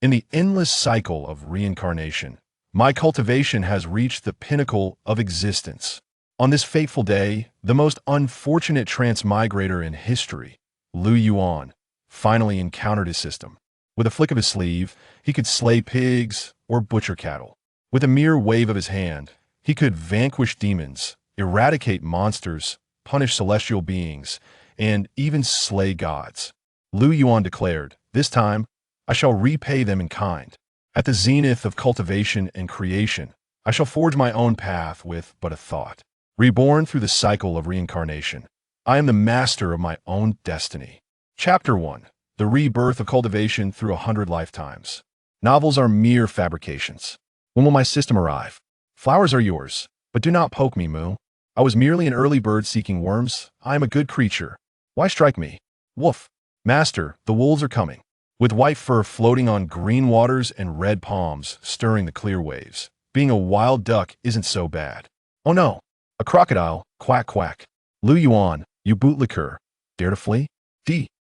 In the endless cycle of reincarnation, my cultivation has reached the pinnacle of existence. On this fateful day, the most unfortunate transmigrator in history, Yuan, finally encountered his system. With a flick of his sleeve, he could slay pigs or butcher cattle. With a mere wave of his hand, he could vanquish demons, eradicate monsters, punish celestial beings, and even slay gods. Yuan declared, "This time, I shall repay them in kind. At the zenith of cultivation and creation, I shall forge my own path with but a thought. Reborn through the cycle of reincarnation, I am the master of my own destiny." Chapter 1. The Rebirth of Cultivation Through 100 Lifetimes. Novels are mere fabrications. When will my system arrive? Flowers are yours, but do not poke me, Moo. I was merely an early bird seeking worms. I am a good creature. Why strike me? Woof. Master, the wolves are coming. With white fur floating on green waters and red palms stirring the clear waves, being a wild duck isn't so bad. Oh no, a crocodile, quack quack. Yuan, you bootlicker. Dare to flee?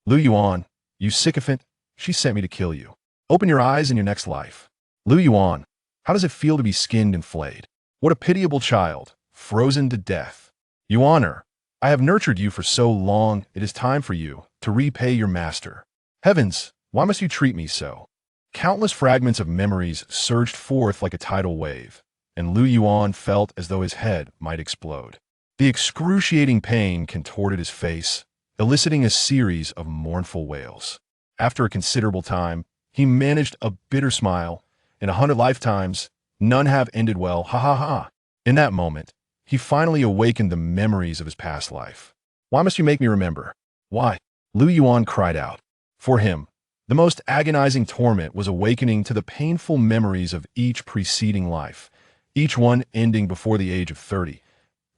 Yuan, you sycophant, she sent me to kill you. Open your eyes in your next life. Yuan, how does it feel to be skinned and flayed? What a pitiable child, frozen to death. Yuaner, I have nurtured you for so long, it is time for you to repay your master. Heavens, why must you treat me so? Countless fragments of memories surged forth like a tidal wave, and Yuan felt as though his head might explode. The excruciating pain contorted his face, eliciting a series of mournful wails. After a considerable time, he managed a bitter smile. In 100 lifetimes, none have ended well, ha ha ha. In that moment, he finally awakened the memories of his past life. Why must you make me remember? Why? Yuan cried out. For him, the most agonizing torment was awakening to the painful memories of each preceding life, each one ending before the age of 30.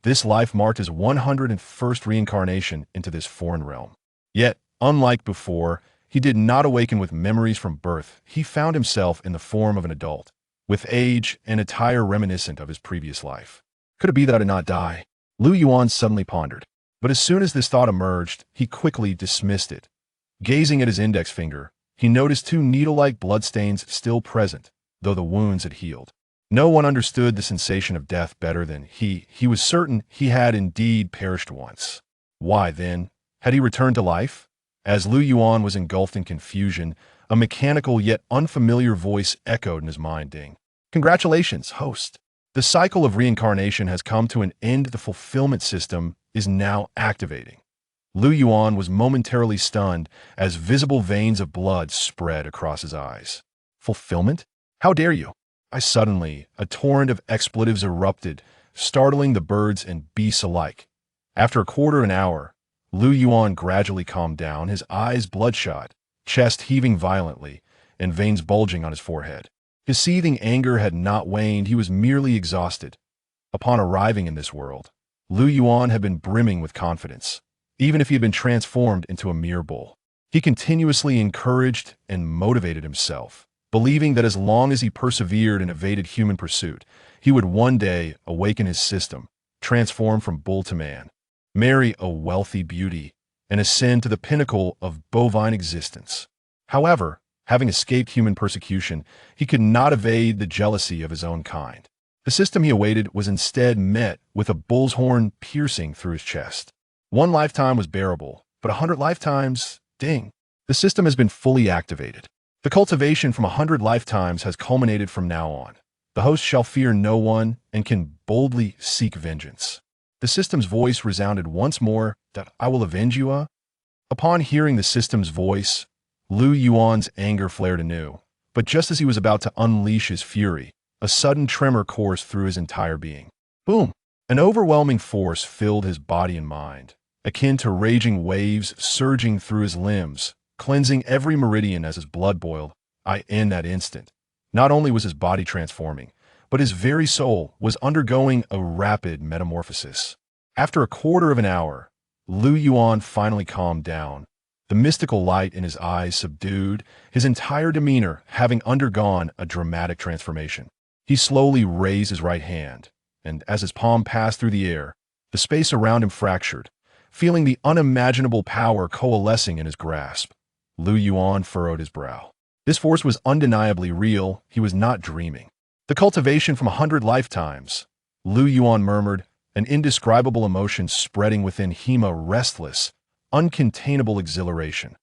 This life marked his 101st reincarnation into this foreign realm. Yet, unlike before, he did not awaken with memories from birth. He found himself in the form of an adult, with age and attire reminiscent of his previous life. Could it be that I did not die? Yuan suddenly pondered. But as soon as this thought emerged, he quickly dismissed it. Gazing at his index finger, he noticed 2 needle-like bloodstains still present, though the wounds had healed. No one understood the sensation of death better than he. He was certain he had indeed perished once. Why, then, had he returned to life? As Yuan was engulfed in confusion, a mechanical yet unfamiliar voice echoed in his mind, ding. Congratulations, host. The cycle of reincarnation has come to an end. The fulfillment system is now activating. Yuan was momentarily stunned as visible veins of blood spread across his eyes. Fulfillment? How dare you? Suddenly, a torrent of expletives erupted, startling the birds and beasts alike. After a quarter of an hour, Yuan gradually calmed down, his eyes bloodshot, chest heaving violently, and veins bulging on his forehead. His seething anger had not waned, he was merely exhausted. Upon arriving in this world, Yuan had been brimming with confidence, even if he had been transformed into a mere bull. He continuously encouraged and motivated himself, believing that as long as he persevered and evaded human pursuit, he would one day awaken his system, transform from bull to man, marry a wealthy beauty, and ascend to the pinnacle of bovine existence. However, having escaped human persecution, he could not evade the jealousy of his own kind. The system he awaited was instead met with a bull's horn piercing through his chest. 1 lifetime was bearable, but 100 lifetimes, ding. The system has been fully activated. The cultivation from 100 lifetimes has culminated from now on. The host shall fear no one and can boldly seek vengeance. The system's voice resounded once more, that I will avenge you. Upon hearing the system's voice, Yuan's anger flared anew, but just as he was about to unleash his fury, a sudden tremor coursed through his entire being. Boom! An overwhelming force filled his body and mind, akin to raging waves surging through his limbs, cleansing every meridian as his blood boiled. In that instant, not only was his body transforming, but his very soul was undergoing a rapid metamorphosis. After a quarter of an hour, Yuan finally calmed down, the mystical light in his eyes subdued, his entire demeanor having undergone a dramatic transformation. He slowly raised his right hand, and as his palm passed through the air, the space around him fractured, feeling the unimaginable power coalescing in his grasp. Yuan furrowed his brow. This force was undeniably real. He was not dreaming. The cultivation from 100 lifetimes, Lu Yuan murmured, an indescribable emotion spreading within him, a restless, uncontainable exhilaration.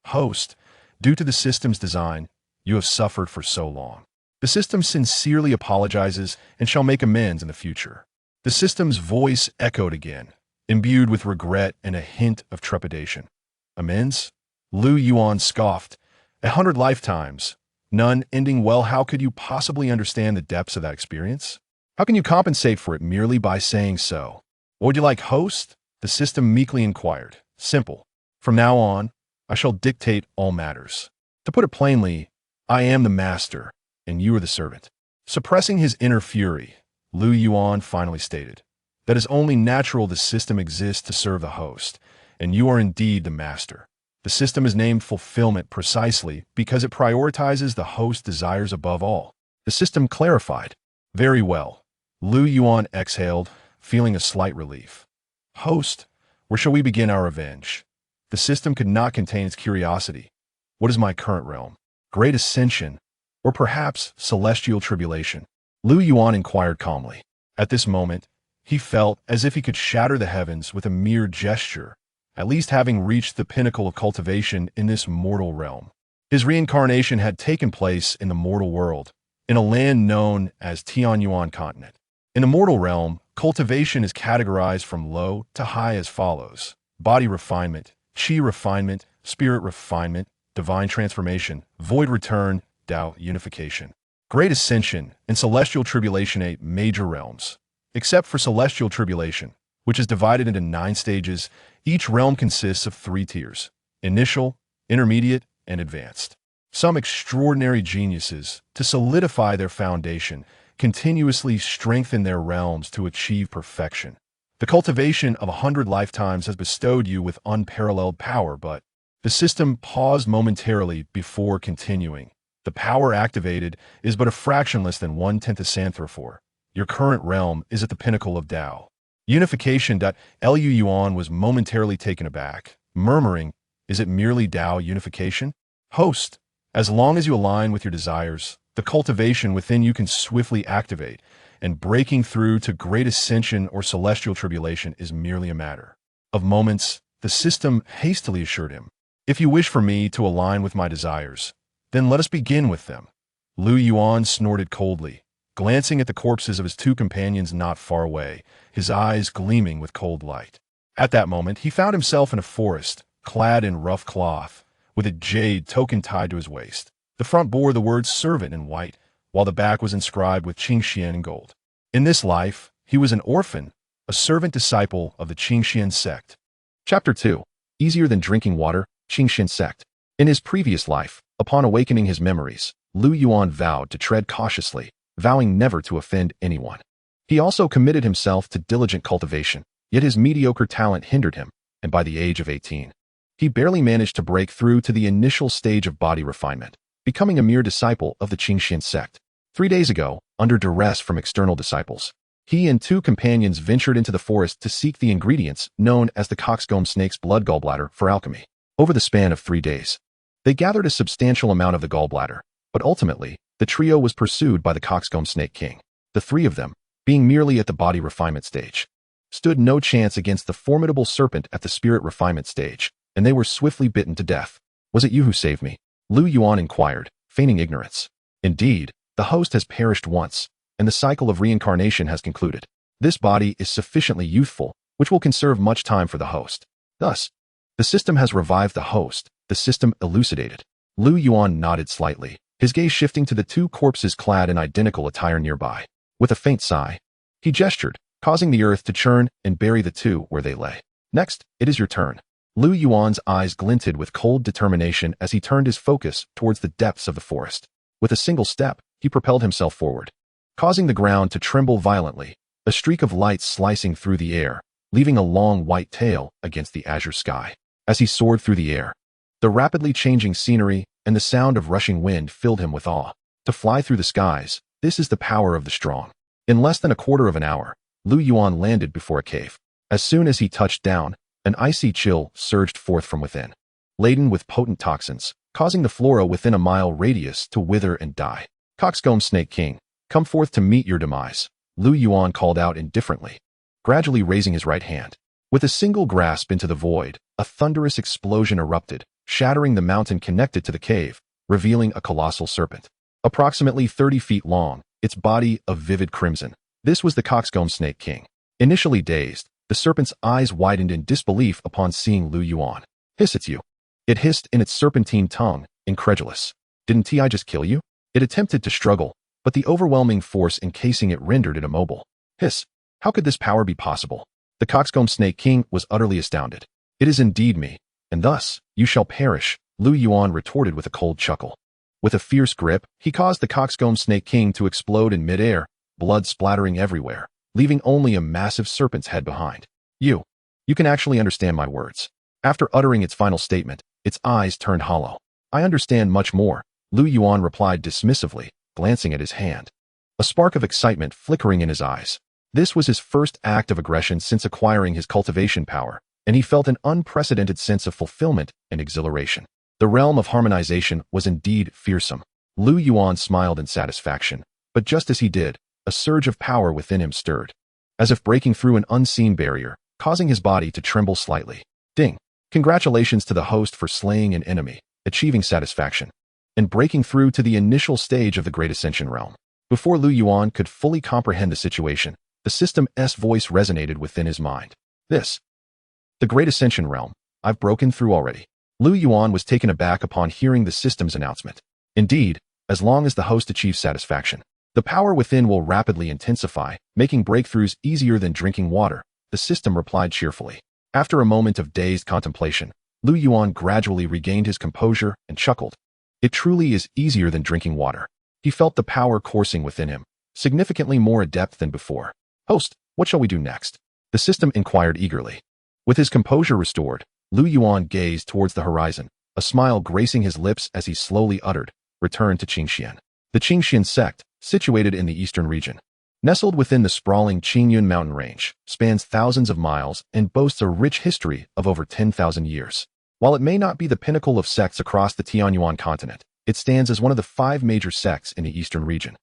Host, due to the system's design, you have suffered for so long. The system sincerely apologizes and shall make amends in the future. The system's voice echoed again, imbued with regret and a hint of trepidation. Amends? Lu Yuan scoffed. 100 lifetimes. None ending well. How could you possibly understand the depths of that experience? How can you compensate for it merely by saying so? What would you like, host? The system meekly inquired. Simple. From now on, I shall dictate all matters. To put it plainly, I am the master, and you are the servant. Suppressing his inner fury, Lu Yuan finally stated, that is only natural. The system exists to serve the host, and you are indeed the master. The system is named fulfillment precisely because it prioritizes the host's desires above all. The system clarified. Very well. Lu Yuan exhaled, feeling a slight relief. Host, where shall we begin our revenge? The system could not contain its curiosity. What is my current realm? Great ascension, or perhaps celestial tribulation? Lu Yuan inquired calmly. At this moment, he felt as if he could shatter the heavens with a mere gesture, at least having reached the pinnacle of cultivation in this mortal realm. His reincarnation had taken place in the mortal world, in a land known as Tianyuan continent. In the mortal realm, cultivation is categorized from low to high as follows: body refinement, chi refinement, spirit refinement, divine transformation, void return, Tao unification, great ascension, and celestial tribulation, 8 major realms. Except for celestial tribulation, which is divided into 9 stages, each realm consists of 3 tiers: initial, intermediate, and advanced. Some extraordinary geniuses, to solidify their foundation, continuously strengthen their realms to achieve perfection. The cultivation of 100 lifetimes has bestowed you with unparalleled power, but the system paused momentarily before continuing. The power activated is but a fraction less than 1/10 of Santhrophor. Your current realm is at the pinnacle of Tao. Unification. Lu Yuan was momentarily taken aback, murmuring, is it merely Tao unification? Host, as long as you align with your desires, the cultivation within you can swiftly activate, and breaking through to great ascension or celestial tribulation is merely a matter of moments, the system hastily assured him. If you wish for me to align with my desires, then let us begin with them. Lu Yuan snorted coldly, glancing at the corpses of his 2 companions not far away, his eyes gleaming with cold light. At that moment, he found himself in a forest, clad in rough cloth, with a jade token tied to his waist. The front bore the words servant in white, while the back was inscribed with Qingxian in gold. In this life, he was an orphan, a servant disciple of the Qingxian sect. Chapter 2. Easier than drinking water, Qingxian sect. In his previous life, upon awakening his memories, Lu Yuan vowed to tread cautiously, vowing never to offend anyone. He also committed himself to diligent cultivation, yet his mediocre talent hindered him, and by the age of 18, he barely managed to break through to the initial stage of body refinement, becoming a mere disciple of the Qingxian sect. 3 days ago, under duress from external disciples, he and 2 companions ventured into the forest to seek the ingredients known as the coxcomb snake's blood gallbladder for alchemy. Over the span of 3 days, they gathered a substantial amount of the gallbladder, but ultimately, the trio was pursued by the coxcomb snake king. The 3 of them, being merely at the body refinement stage, stood no chance against the formidable serpent at the spirit refinement stage, and they were swiftly bitten to death. Was it you who saved me? Lu Yuan inquired, feigning ignorance. Indeed, the host has perished once, and the cycle of reincarnation has concluded. This body is sufficiently youthful, which will conserve much time for the host. Thus, the system has revived the host, the system elucidated. Lu Yuan nodded slightly, his gaze shifting to the 2 corpses clad in identical attire nearby. With a faint sigh, he gestured, causing the earth to churn and bury the 2 where they lay. Next, it is your turn. Lu Yuan's eyes glinted with cold determination as he turned his focus towards the depths of the forest. With a single step, he propelled himself forward, causing the ground to tremble violently, a streak of light slicing through the air, leaving a long white tail against the azure sky. As he soared through the air, the rapidly changing scenery and the sound of rushing wind filled him with awe. To fly through the skies, this is the power of the strong. In less than a quarter of an hour, Lu Yuan landed before a cave. As soon as he touched down, an icy chill surged forth from within. Laden with potent toxins, causing the flora within a mile radius to wither and die. Coxcomb Snake King, come forth to meet your demise, Lu Yuan called out indifferently, gradually raising his right hand. With a single grasp into the void, a thunderous explosion erupted, shattering the mountain connected to the cave, revealing a colossal serpent. Approximately 30 feet long, its body of vivid crimson. This was the Coxcomb Snake King. Initially dazed, the serpent's eyes widened in disbelief upon seeing Lu Yuan. Hiss, it's you. It hissed in its serpentine tongue, incredulous. Didn't I just kill you? It attempted to struggle, but the overwhelming force encasing it rendered it immobile. Hiss, how could this power be possible? The Coxcomb Snake King was utterly astounded. It is indeed me, and thus, you shall perish, Lu Yuan retorted with a cold chuckle. With a fierce grip, he caused the Coxcomb Snake King to explode in midair, blood splattering everywhere, leaving only a massive serpent's head behind. You can actually understand my words. After uttering its final statement, its eyes turned hollow. I understand much more, Lu Yuan replied dismissively, glancing at his hand. A spark of excitement flickering in his eyes. This was his first act of aggression since acquiring his cultivation power, and he felt an unprecedented sense of fulfillment and exhilaration. The realm of harmonization was indeed fearsome. Lu Yuan smiled in satisfaction, but just as he did, a surge of power within him stirred, as if breaking through an unseen barrier, causing his body to tremble slightly. Ding! Congratulations to the host for slaying an enemy, achieving satisfaction, and breaking through to the initial stage of the Great Ascension realm. Before Lu Yuan could fully comprehend the situation, the system's voice resonated within his mind. The Great Ascension realm, I've broken through already. Lu Yuan was taken aback upon hearing the system's announcement. Indeed, as long as the host achieves satisfaction, the power within will rapidly intensify, making breakthroughs easier than drinking water, the system replied cheerfully. After a moment of dazed contemplation, Lu Yuan gradually regained his composure and chuckled. It truly is easier than drinking water. He felt the power coursing within him, significantly more adept than before. Host, what shall we do next? The system inquired eagerly. With his composure restored, Lu Yuan gazed towards the horizon, a smile gracing his lips as he slowly uttered, return to Xianxian. The Xianxian sect, situated in the eastern region, nestled within the sprawling Qingyun mountain range, spans thousands of miles and boasts a rich history of over 10,000 years. While it may not be the pinnacle of sects across the Tianyuan continent, it stands as one of the 5 major sects in the eastern region.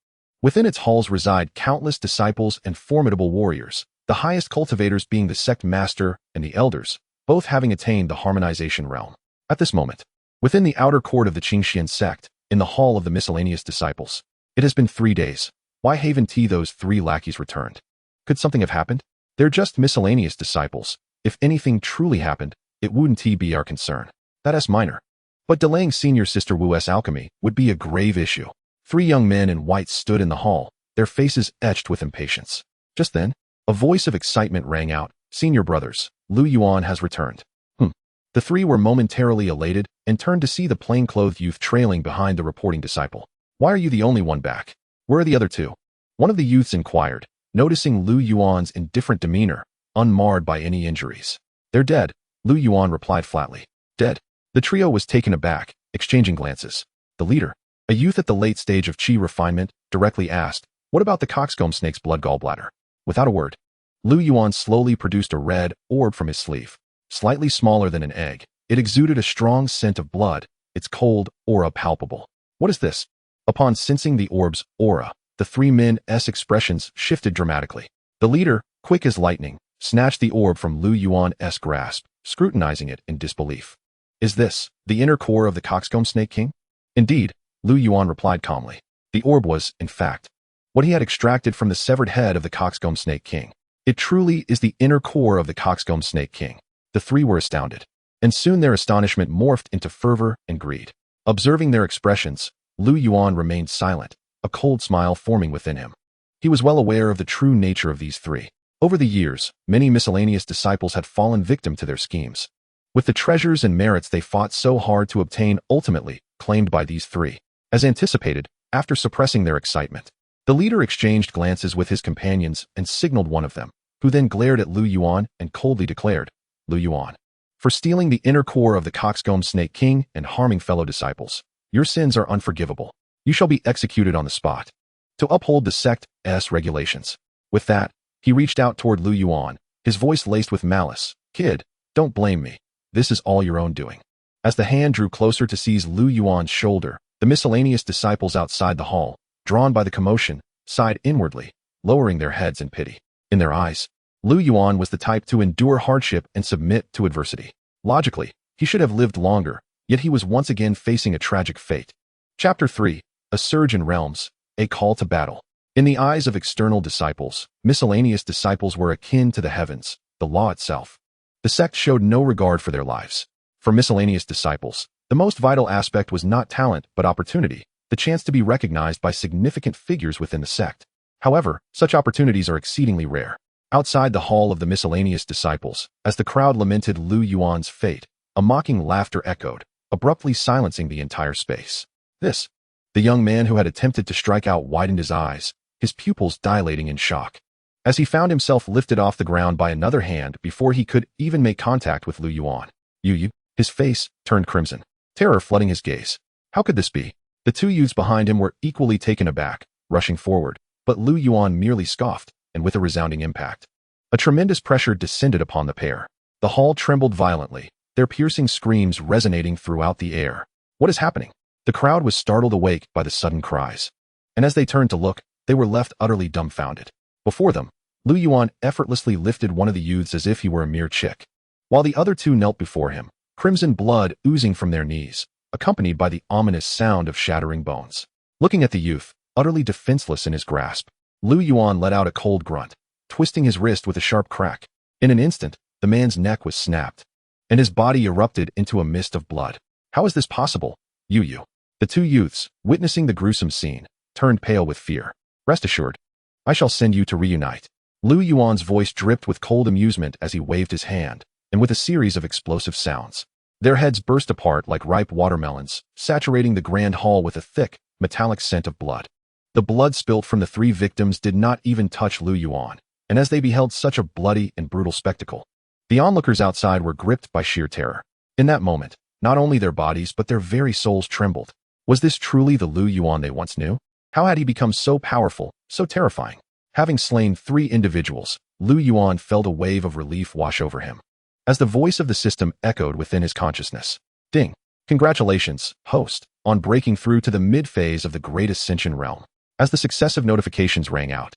Within its halls reside countless disciples and formidable warriors, the highest cultivators being the sect master and the elders, both having attained the harmonization realm. At this moment, within the outer court of the Xianxian sect, in the hall of the miscellaneous disciples, it has been 3 days. Why haven't those 3 lackeys returned? Could something have happened? They're just miscellaneous disciples. If anything truly happened, it wouldn't be our concern. That's minor. But delaying senior sister Wu's alchemy would be a grave issue. 3 young men in white stood in the hall, their faces etched with impatience. Just then, a voice of excitement rang out. Senior brothers, Lu Yuan has returned. The 3 were momentarily elated and turned to see the plain-clothed youth trailing behind the reporting disciple. Why are you the only one back? Where are the other 2? One of the youths inquired, noticing Lu Yuan's indifferent demeanor, unmarred by any injuries. They're dead, Lu Yuan replied flatly. Dead? The trio was taken aback, exchanging glances. The leader, a youth at the late stage of chi refinement, directly asked, what about the coxcomb snake's blood gallbladder? Without a word, Lu Yuan slowly produced a red orb from his sleeve. Slightly smaller than an egg, it exuded a strong scent of blood, its cold aura palpable. What is this? Upon sensing the orb's aura, the 3 men's expressions shifted dramatically. The leader, quick as lightning, snatched the orb from Lu Yuan's grasp, scrutinizing it in disbelief. Is this the inner core of the coxcomb snake king? Indeed, Lu Yuan replied calmly. The orb was, in fact, what he had extracted from the severed head of the coxcomb snake king. It truly is the inner core of the coxcomb snake king. The 3 were astounded, and soon their astonishment morphed into fervor and greed. Observing their expressions, Lu Yuan remained silent, a cold smile forming within him. He was well aware of the true nature of these 3. Over the years, many miscellaneous disciples had fallen victim to their schemes, with the treasures and merits they fought so hard to obtain ultimately claimed by these 3. As anticipated, after suppressing their excitement, the leader exchanged glances with his companions and signaled one of them, who then glared at Lu Yuan and coldly declared, Lu Yuan, for stealing the inner core of the coxcomb snake king and harming fellow disciples. Your sins are unforgivable. You shall be executed on the spot. To uphold the sect's regulations. With that, he reached out toward Lu Yuan, his voice laced with malice. Kid, don't blame me. This is all your own doing. As the hand drew closer to seize Lu Yuan's shoulder, the miscellaneous disciples outside the hall, drawn by the commotion, sighed inwardly, lowering their heads in pity. In their eyes, Lu Yuan was the type to endure hardship and submit to adversity. Logically, he should have lived longer, yet he was once again facing a tragic fate. Chapter 3. A Surge in Realms, a Call to Battle. In the eyes of external disciples, miscellaneous disciples were akin to the heavens, the law itself. The sect showed no regard for their lives. For miscellaneous disciples, the most vital aspect was not talent but opportunity, the chance to be recognized by significant figures within the sect. However, such opportunities are exceedingly rare. Outside the hall of the miscellaneous disciples, as the crowd lamented Lu Yuan's fate, a mocking laughter echoed, abruptly silencing the entire space. The young man who had attempted to strike out widened his eyes, his pupils dilating in shock. As he found himself lifted off the ground by another hand before he could even make contact with Lu Yuan. His face turned crimson, terror flooding his gaze. How could this be? The two youths behind him were equally taken aback, rushing forward, but Lu Yuan merely scoffed, and with a resounding impact. A tremendous pressure descended upon the pair. The hall trembled violently, their piercing screams resonating throughout the air. What is happening? The crowd was startled awake by the sudden cries. And as they turned to look, they were left utterly dumbfounded. Before them, Lu Yuan effortlessly lifted one of the youths as if he were a mere chick, while the other two knelt before him, crimson blood oozing from their knees, accompanied by the ominous sound of shattering bones. Looking at the youth, utterly defenseless in his grasp, Lu Yuan let out a cold grunt, twisting his wrist with a sharp crack. In an instant, the man's neck was snapped, and his body erupted into a mist of blood. How is this possible? You. The two youths, witnessing the gruesome scene, turned pale with fear. Rest assured, I shall send you to reunite. Lu Yuan's voice dripped with cold amusement as he waved his hand, and with a series of explosive sounds. Their heads burst apart like ripe watermelons, saturating the grand hall with a thick, metallic scent of blood. The blood spilt from the three victims did not even touch Lu Yuan, and as they beheld such a bloody and brutal spectacle, the onlookers outside were gripped by sheer terror. In that moment, not only their bodies but their very souls trembled. Was this truly the Lu Yuan they once knew? How had he become so powerful, so terrifying? Having slain 3 individuals, Lu Yuan felt a wave of relief wash over him, as the voice of the system echoed within his consciousness. Ding! Congratulations, host, on breaking through to the mid-phase of the Great Ascension realm. As the successive notifications rang out,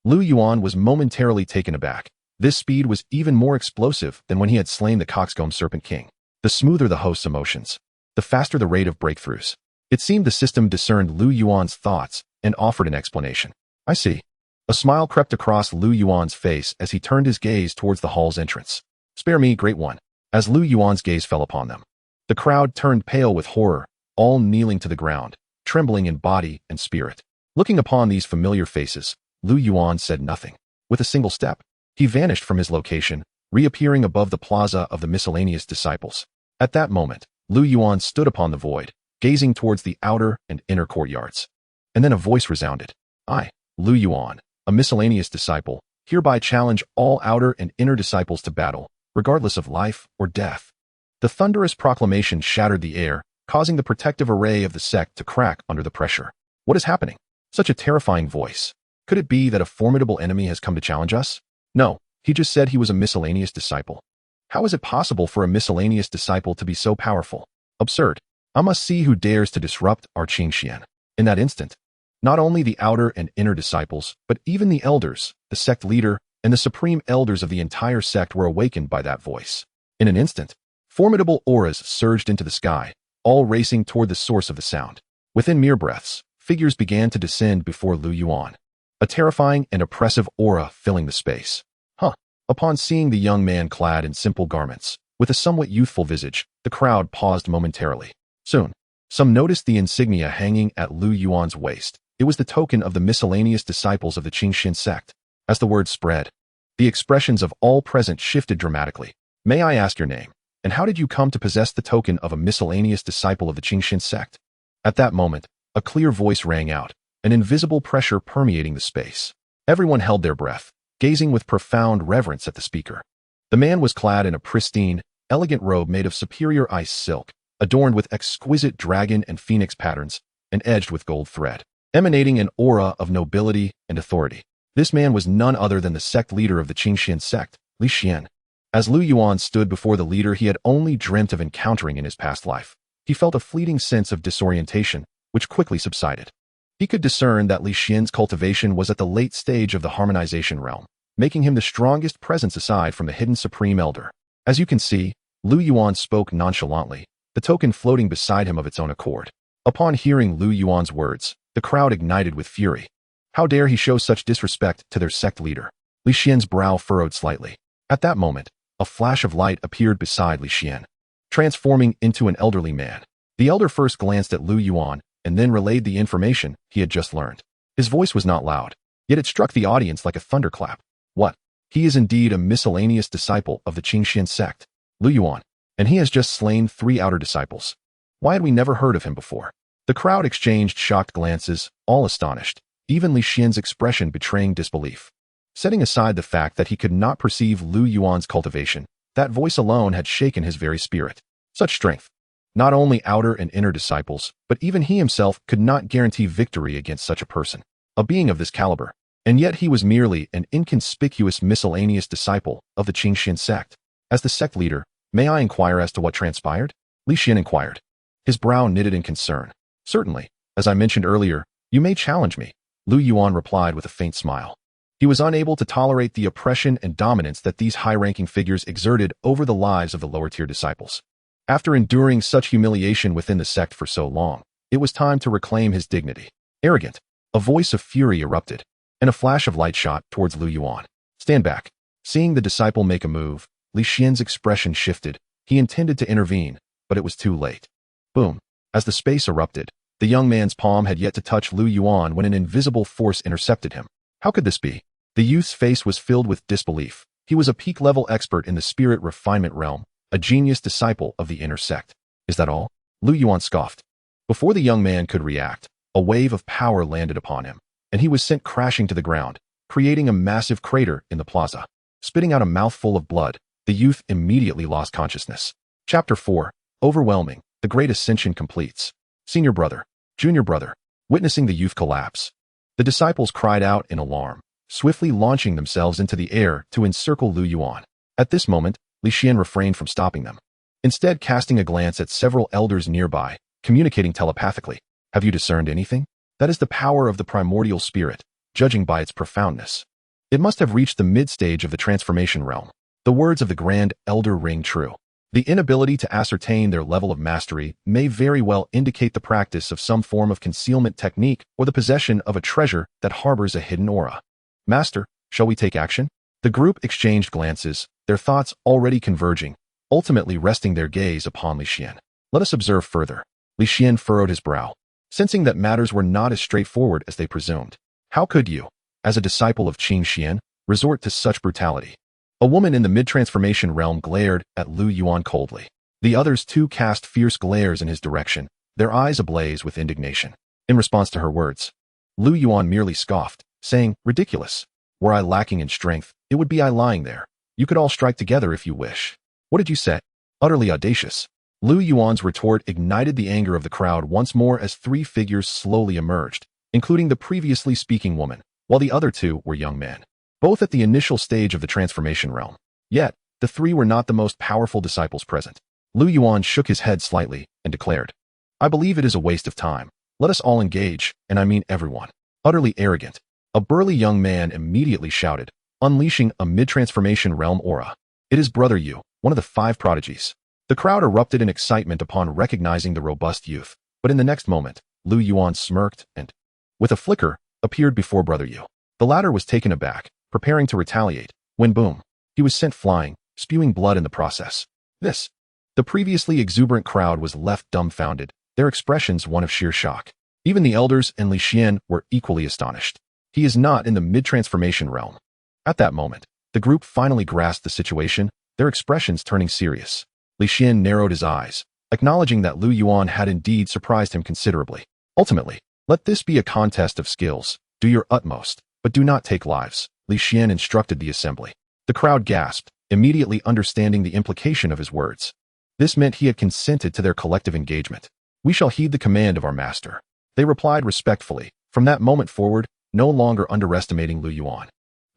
Lu Yuan was momentarily taken aback. This speed was even more explosive than when he had slain the Coxcomb Serpent King. The smoother the host's emotions, the faster the rate of breakthroughs. It seemed the system discerned Lu Yuan's thoughts and offered an explanation. I see. A smile crept across Lu Yuan's face as he turned his gaze towards the hall's entrance. Spare me, Great One. As Lu Yuan's gaze fell upon them, the crowd turned pale with horror, all kneeling to the ground, trembling in body and spirit. Looking upon these familiar faces, Lu Yuan said nothing. With a single step, he vanished from his location, reappearing above the plaza of the miscellaneous disciples. At that moment, Lu Yuan stood upon the void, gazing towards the outer and inner courtyards. And then a voice resounded. I, Lu Yuan, a miscellaneous disciple, hereby challenge all outer and inner disciples to battle, regardless of life or death. The thunderous proclamation shattered the air, causing the protective array of the sect to crack under the pressure. What is happening? Such a terrifying voice. Could it be that a formidable enemy has come to challenge us? No, he just said he was a miscellaneous disciple. How is it possible for a miscellaneous disciple to be so powerful? Absurd. I must see who dares to disrupt our Xianxian. In that instant, not only the outer and inner disciples, but even the elders, the sect leader, and the supreme elders of the entire sect were awakened by that voice. In an instant, formidable auras surged into the sky, all racing toward the source of the sound. Within mere breaths, figures began to descend before Lu Yuan, a terrifying and oppressive aura filling the space. Upon seeing the young man clad in simple garments, with a somewhat youthful visage, the crowd paused momentarily. Soon, some noticed the insignia hanging at Lu Yuan's waist. It was the token of the miscellaneous disciples of the Xianxian sect. As the word spread, the expressions of all present shifted dramatically. May I ask your name, and how did you come to possess the token of a miscellaneous disciple of the Xianxian sect? At that moment, a clear voice rang out, an invisible pressure permeating the space. Everyone held their breath, gazing with profound reverence at the speaker. The man was clad in a pristine, elegant robe made of superior ice silk, adorned with exquisite dragon and phoenix patterns, and edged with gold thread, emanating an aura of nobility and authority. This man was none other than the sect leader of the Xianxian sect, Li Xian. As Lu Yuan stood before the leader he had only dreamt of encountering in his past life, he felt a fleeting sense of disorientation, which quickly subsided. He could discern that Li Xian's cultivation was at the late stage of the harmonization realm, making him the strongest presence aside from the hidden Supreme Elder. As you can see, Lu Yuan spoke nonchalantly, the token floating beside him of its own accord. Upon hearing Lu Yuan's words, the crowd ignited with fury. How dare he show such disrespect to their sect leader? Li Xian's brow furrowed slightly. At that moment, a flash of light appeared beside Li Xian, transforming into an elderly man. The elder first glanced at Lu Yuan and then relayed the information he had just learned. His voice was not loud, yet it struck the audience like a thunderclap. What? He is indeed a miscellaneous disciple of the Xianxian sect, Lu Yuan, and he has just slain 3 outer disciples. Why had we never heard of him before? The crowd exchanged shocked glances, all astonished, even Li Xian's expression betraying disbelief. Setting aside the fact that he could not perceive Lu Yuan's cultivation, that voice alone had shaken his very spirit. Such strength. Not only outer and inner disciples, but even he himself could not guarantee victory against such a person, a being of this caliber. And yet he was merely an inconspicuous miscellaneous disciple of the Xianxian sect. As the sect leader, may I inquire as to what transpired? Li Xian inquired. His brow knitted in concern. Certainly, as I mentioned earlier, you may challenge me, Lu Yuan replied with a faint smile. He was unable to tolerate the oppression and dominance that these high-ranking figures exerted over the lives of the lower-tier disciples. After enduring such humiliation within the sect for so long, it was time to reclaim his dignity. Arrogant. A voice of fury erupted, and a flash of light shot towards Lu Yuan. Stand back. Seeing the disciple make a move, Li Xian's expression shifted. He intended to intervene, but it was too late. Boom. As the space erupted, the young man's palm had yet to touch Lu Yuan when an invisible force intercepted him. How could this be? The youth's face was filled with disbelief. He was a peak-level expert in the spirit refinement realm, a genius disciple of the inner sect. Is that all? Lu Yuan scoffed. Before the young man could react, a wave of power landed upon him, and he was sent crashing to the ground, creating a massive crater in the plaza. Spitting out a mouthful of blood, the youth immediately lost consciousness. Chapter 4. Overwhelming. The Great Ascension completes. Senior brother, junior brother. Witnessing the youth collapse, the disciples cried out in alarm, swiftly launching themselves into the air to encircle Lu Yuan. At this moment, Li Xian refrained from stopping them, instead casting a glance at several elders nearby, communicating telepathically. Have you discerned anything? That is the power of the primordial spirit, judging by its profoundness. It must have reached the mid-stage of the transformation realm. The words of the Grand Elder ring true. The inability to ascertain their level of mastery may very well indicate the practice of some form of concealment technique or the possession of a treasure that harbors a hidden aura. Master, shall we take action? The group exchanged glances, their thoughts already converging, ultimately resting their gaze upon Li Xian. Let us observe further. Li Xian furrowed his brow, sensing that matters were not as straightforward as they presumed. How could you, as a disciple of Xianxian, resort to such brutality? A woman in the mid-transformation realm glared at Lu Yuan coldly. The others too cast fierce glares in his direction, their eyes ablaze with indignation. In response to her words, Lu Yuan merely scoffed, saying, "Ridiculous. Were I lacking in strength, it would be I lying there. You could all strike together if you wish." What did you say? Utterly audacious. Lu Yuan's retort ignited the anger of the crowd once more as 3 figures slowly emerged, including the previously speaking woman, while the other 2 were young men, both at the initial stage of the transformation realm. Yet, the 3 were not the most powerful disciples present. Lu Yuan shook his head slightly and declared, "I believe it is a waste of time. Let us all engage, and I mean everyone." Utterly arrogant, a burly young man immediately shouted, unleashing a mid-transformation realm aura. "It is Brother Yu, one of the 5 prodigies." The crowd erupted in excitement upon recognizing the robust youth, but in the next moment, Lu Yuan smirked and, with a flicker, appeared before Brother Yu. The latter was taken aback, preparing to retaliate, when boom, he was sent flying, spewing blood in the process. The previously exuberant crowd was left dumbfounded, their expressions one of sheer shock. Even the elders and Li Xian were equally astonished. He is not in the mid-transformation realm. At that moment, the group finally grasped the situation, their expressions turning serious. Li Xian narrowed his eyes, acknowledging that Lu Yuan had indeed surprised him considerably. Ultimately, let this be a contest of skills. Do your utmost, but do not take lives, Li Xian instructed the assembly. The crowd gasped, immediately understanding the implication of his words. This meant he had consented to their collective engagement. "We shall heed the command of our master," they replied respectfully, from that moment forward, no longer underestimating Lu Yuan.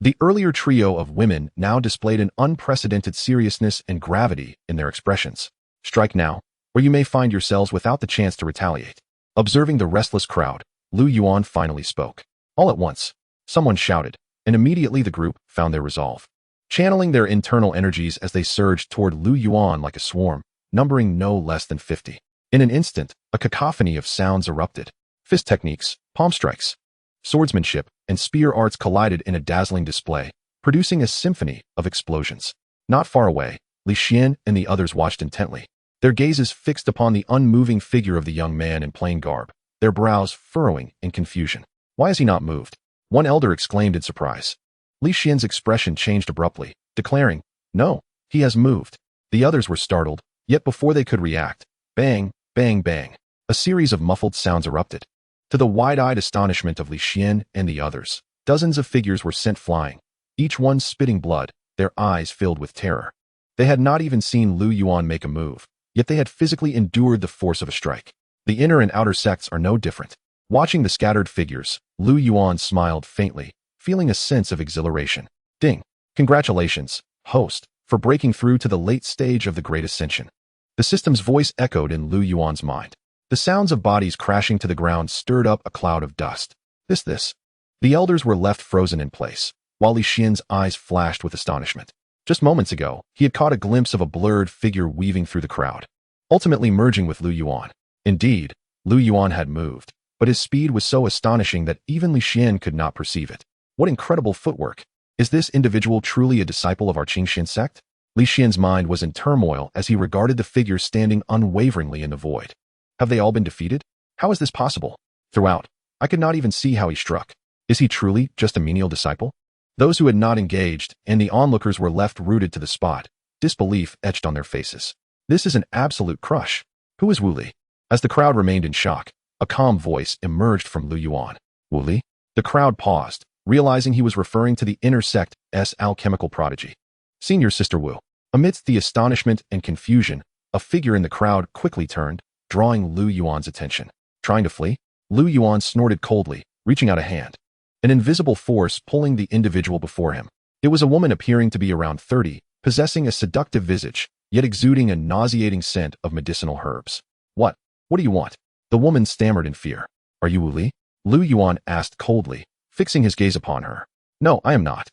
The earlier trio of women now displayed an unprecedented seriousness and gravity in their expressions. Strike now, or you may find yourselves without the chance to retaliate. Observing the restless crowd, Lu Yuan finally spoke. All at once, someone shouted, and immediately the group found their resolve. Channeling their internal energies as they surged toward Lu Yuan like a swarm, numbering no less than 50. In an instant, a cacophony of sounds erupted. Fist techniques, palm strikes, swordsmanship, and spear arts collided in a dazzling display, producing a symphony of explosions. Not far away, Li Xian and the others watched intently, their gazes fixed upon the unmoving figure of the young man in plain garb, their brows furrowing in confusion. Why has he not moved? One elder exclaimed in surprise. Li Xian's expression changed abruptly, declaring, "No, he has moved." The others were startled, yet before they could react, bang, bang, bang, a series of muffled sounds erupted. To the wide-eyed astonishment of Li Xian and the others, dozens of figures were sent flying, each one spitting blood, their eyes filled with terror. They had not even seen Lu Yuan make a move, yet they had physically endured the force of a strike. The inner and outer sects are no different. Watching the scattered figures, Lu Yuan smiled faintly, feeling a sense of exhilaration. Ding! Congratulations, host, for breaking through to the late stage of the Great Ascension. The system's voice echoed in Lu Yuan's mind. The sounds of bodies crashing to the ground stirred up a cloud of dust. This. The elders were left frozen in place, while Li Xian's eyes flashed with astonishment. Just moments ago, he had caught a glimpse of a blurred figure weaving through the crowd, ultimately merging with Lu Yuan. Indeed, Lu Yuan had moved, but his speed was so astonishing that even Li Xian could not perceive it. What incredible footwork! Is this individual truly a disciple of our Xianxian sect? Li Xian's mind was in turmoil as he regarded the figure standing unwaveringly in the void. Have they all been defeated? How is this possible? Throughout, I could not even see how he struck. Is he truly just a menial disciple? Those who had not engaged and the onlookers were left rooted to the spot, disbelief etched on their faces. This is an absolute crush. Who is Wu Li? As the crowd remained in shock, a calm voice emerged from Lu Yuan. Wu Li? The crowd paused, realizing he was referring to the inner sect's alchemical prodigy. Senior Sister Wu. Amidst the astonishment and confusion, a figure in the crowd quickly turned, drawing Lu Yuan's attention. Trying to flee? Lu Yuan snorted coldly, reaching out a hand. An invisible force pulling the individual before him. It was a woman appearing to be around 30, possessing a seductive visage, yet exuding a nauseating scent of medicinal herbs. What? What do you want? The woman stammered in fear. Are you Wu Li? Lu Yuan asked coldly, fixing his gaze upon her. No, I am not.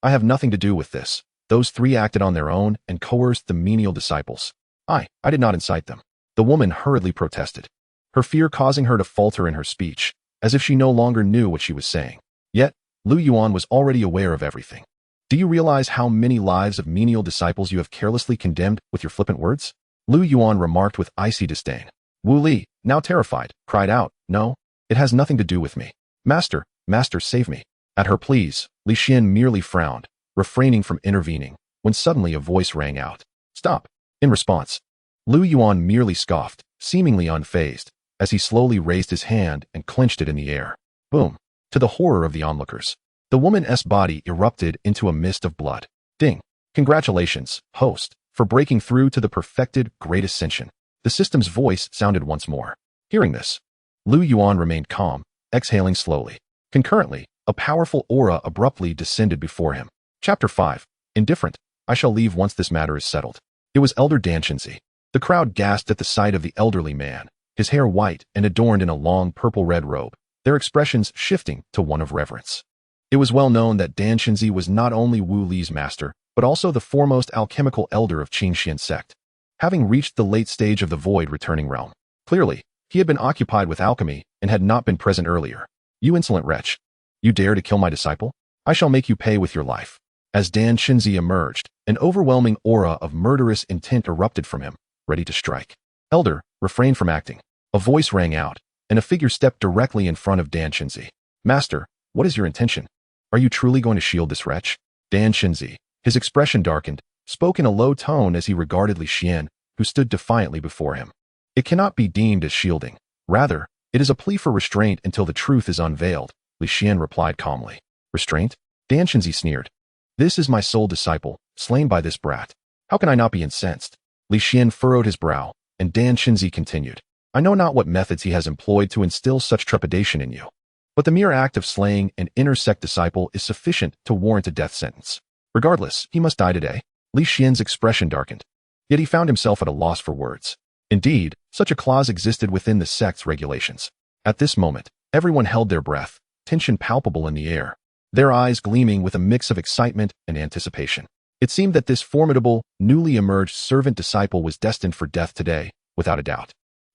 I have nothing to do with this. Those three acted on their own and coerced the menial disciples. I did not incite them. The woman hurriedly protested, her fear causing her to falter in her speech, as if she no longer knew what she was saying. Yet, Lu Yuan was already aware of everything. Do you realize how many lives of menial disciples you have carelessly condemned with your flippant words? Lu Yuan remarked with icy disdain. Wu Li, now terrified, cried out, No, it has nothing to do with me. Master, save me. At her pleas, Li Xian merely frowned, refraining from intervening, when suddenly a voice rang out. Stop. In response, Lu Yuan merely scoffed, seemingly unfazed, as he slowly raised his hand and clenched it in the air. Boom. To the horror of the onlookers, the woman's body erupted into a mist of blood. Ding. Congratulations, host, for breaking through to the perfected Great Ascension. The system's voice sounded once more. Hearing this, Lu Yuan remained calm, exhaling slowly. Concurrently, a powerful aura abruptly descended before him. Chapter 5. Indifferent. I shall leave once this matter is settled. It was Elder Danshinzi. The crowd gasped at the sight of the elderly man, his hair white and adorned in a long purple-red robe, their expressions shifting to one of reverence. It was well known that Danshinzi was not only Wu Li's master, but also the foremost alchemical elder of Xianxian sect, having reached the late stage of the void returning realm. Clearly, he had been occupied with alchemy and had not been present earlier. You insolent wretch. You dare to kill my disciple? I shall make you pay with your life. As Danshinzi emerged, an overwhelming aura of murderous intent erupted from him, ready to strike. Elder, refrain from acting. A voice rang out, and a figure stepped directly in front of Danshinzi. Master, what is your intention? Are you truly going to shield this wretch? Danshinzi, his expression darkened, spoke in a low tone as he regarded Li Xian, who stood defiantly before him. It cannot be deemed as shielding. Rather, it is a plea for restraint until the truth is unveiled, Li Xian replied calmly. Restraint? Danshinzi sneered. This is my sole disciple, slain by this brat. How can I not be incensed? Li Xian furrowed his brow, and Danshinzi continued. I know not what methods he has employed to instill such trepidation in you. But the mere act of slaying an inner sect disciple is sufficient to warrant a death sentence. Regardless, he must die today. Li Xian's expression darkened. Yet he found himself at a loss for words. Indeed, such a clause existed within the sect's regulations. At this moment, everyone held their breath, tension palpable in the air, their eyes gleaming with a mix of excitement and anticipation. It seemed that this formidable, newly emerged servant disciple was destined for death today, without a doubt.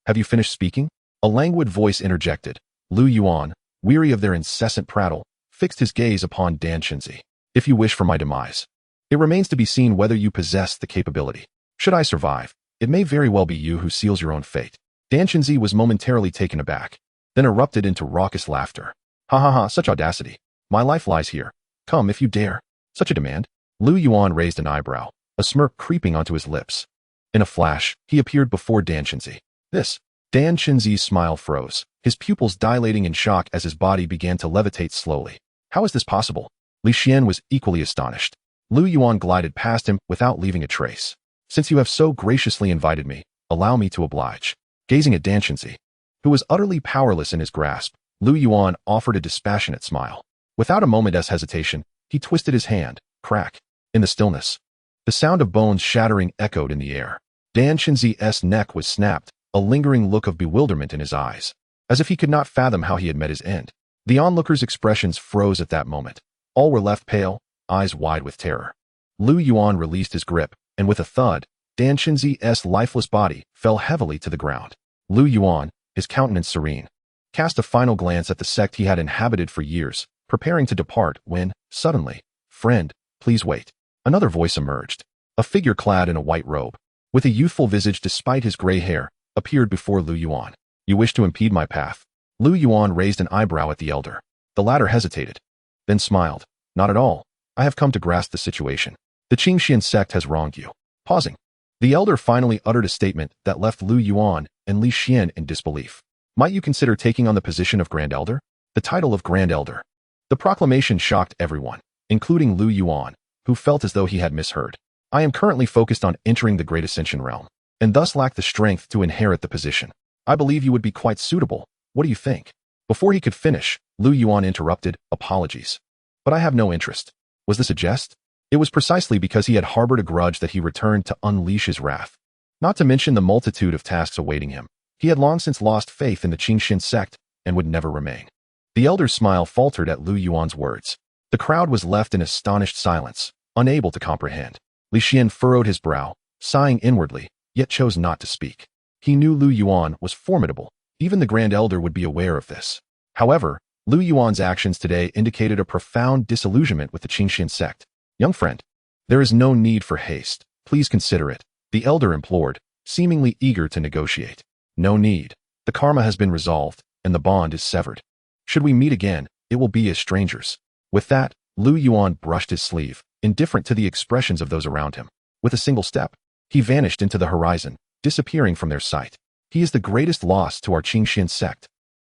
Have you finished speaking? A languid voice interjected. Lu Yuan, weary of their incessant prattle, fixed his gaze upon Dan Chenzi. If you wish for my demise, it remains to be seen whether you possess the capability. Should I survive, it may very well be you who seals your own fate. Dan Chenzi was momentarily taken aback, then erupted into raucous laughter. Ha ha ha, such audacity. My life lies here. Come if you dare. Such a demand? Lu Yuan raised an eyebrow, a smirk creeping onto his lips. In a flash, he appeared before Dan Chenzi. This. Dan Chenzi's smile froze, his pupils dilating in shock as his body began to levitate slowly. How is this possible? Li Xian was equally astonished. Lu Yuan glided past him without leaving a trace. Since you have so graciously invited me, allow me to oblige. Gazing at Dan Chenzi, who was utterly powerless in his grasp, Lu Yuan offered a dispassionate smile. Without a moment's hesitation, he twisted his hand. Crack. In the stillness, the sound of bones shattering echoed in the air. Dan Chenzi's neck was snapped, a lingering look of bewilderment in his eyes, as if he could not fathom how he had met his end. The onlookers' expressions froze at that moment. All were left pale, eyes wide with terror. Lu Yuan released his grip, and with a thud, Dan Chenzi's lifeless body fell heavily to the ground. Lu Yuan, his countenance serene, cast a final glance at the sect he had inhabited for years, preparing to depart when, suddenly, "Friend, please wait." Another voice emerged. A figure clad in a white robe, with a youthful visage despite his gray hair, appeared before Lu Yuan. You wish to impede my path? Lu Yuan raised an eyebrow at the elder. The latter hesitated, then smiled. Not at all. I have come to grasp the situation. The Xianxian sect has wronged you. Pausing, the elder finally uttered a statement that left Lu Yuan and Li Xian in disbelief. Might you consider taking on the position of Grand Elder? The title of Grand Elder. The proclamation shocked everyone, including Lu Yuan, who felt as though he had misheard. I am currently focused on entering the Great Ascension realm, and thus lack the strength to inherit the position. I believe you would be quite suitable. What do you think? Before he could finish, Lu Yuan interrupted. Apologies. But I have no interest. Was this a jest? It was precisely because he had harbored a grudge that he returned to unleash his wrath. Not to mention the multitude of tasks awaiting him. He had long since lost faith in the Xianxian sect and would never remain. The elder's smile faltered at Lu Yuan's words. The crowd was left in astonished silence, unable to comprehend. Li Xian furrowed his brow, sighing inwardly, yet chose not to speak. He knew Lu Yuan was formidable. Even the Grand Elder would be aware of this. However, Lu Yuan's actions today indicated a profound disillusionment with the Xianxian sect. Young friend, there is no need for haste. Please consider it, the elder implored, seemingly eager to negotiate. No need. The karma has been resolved, and the bond is severed. Should we meet again, it will be as strangers. With that, Lu Yuan brushed his sleeve, indifferent to the expressions of those around him. With a single step, he vanished into the horizon, disappearing from their sight. He is the greatest loss to our Xianxian sect.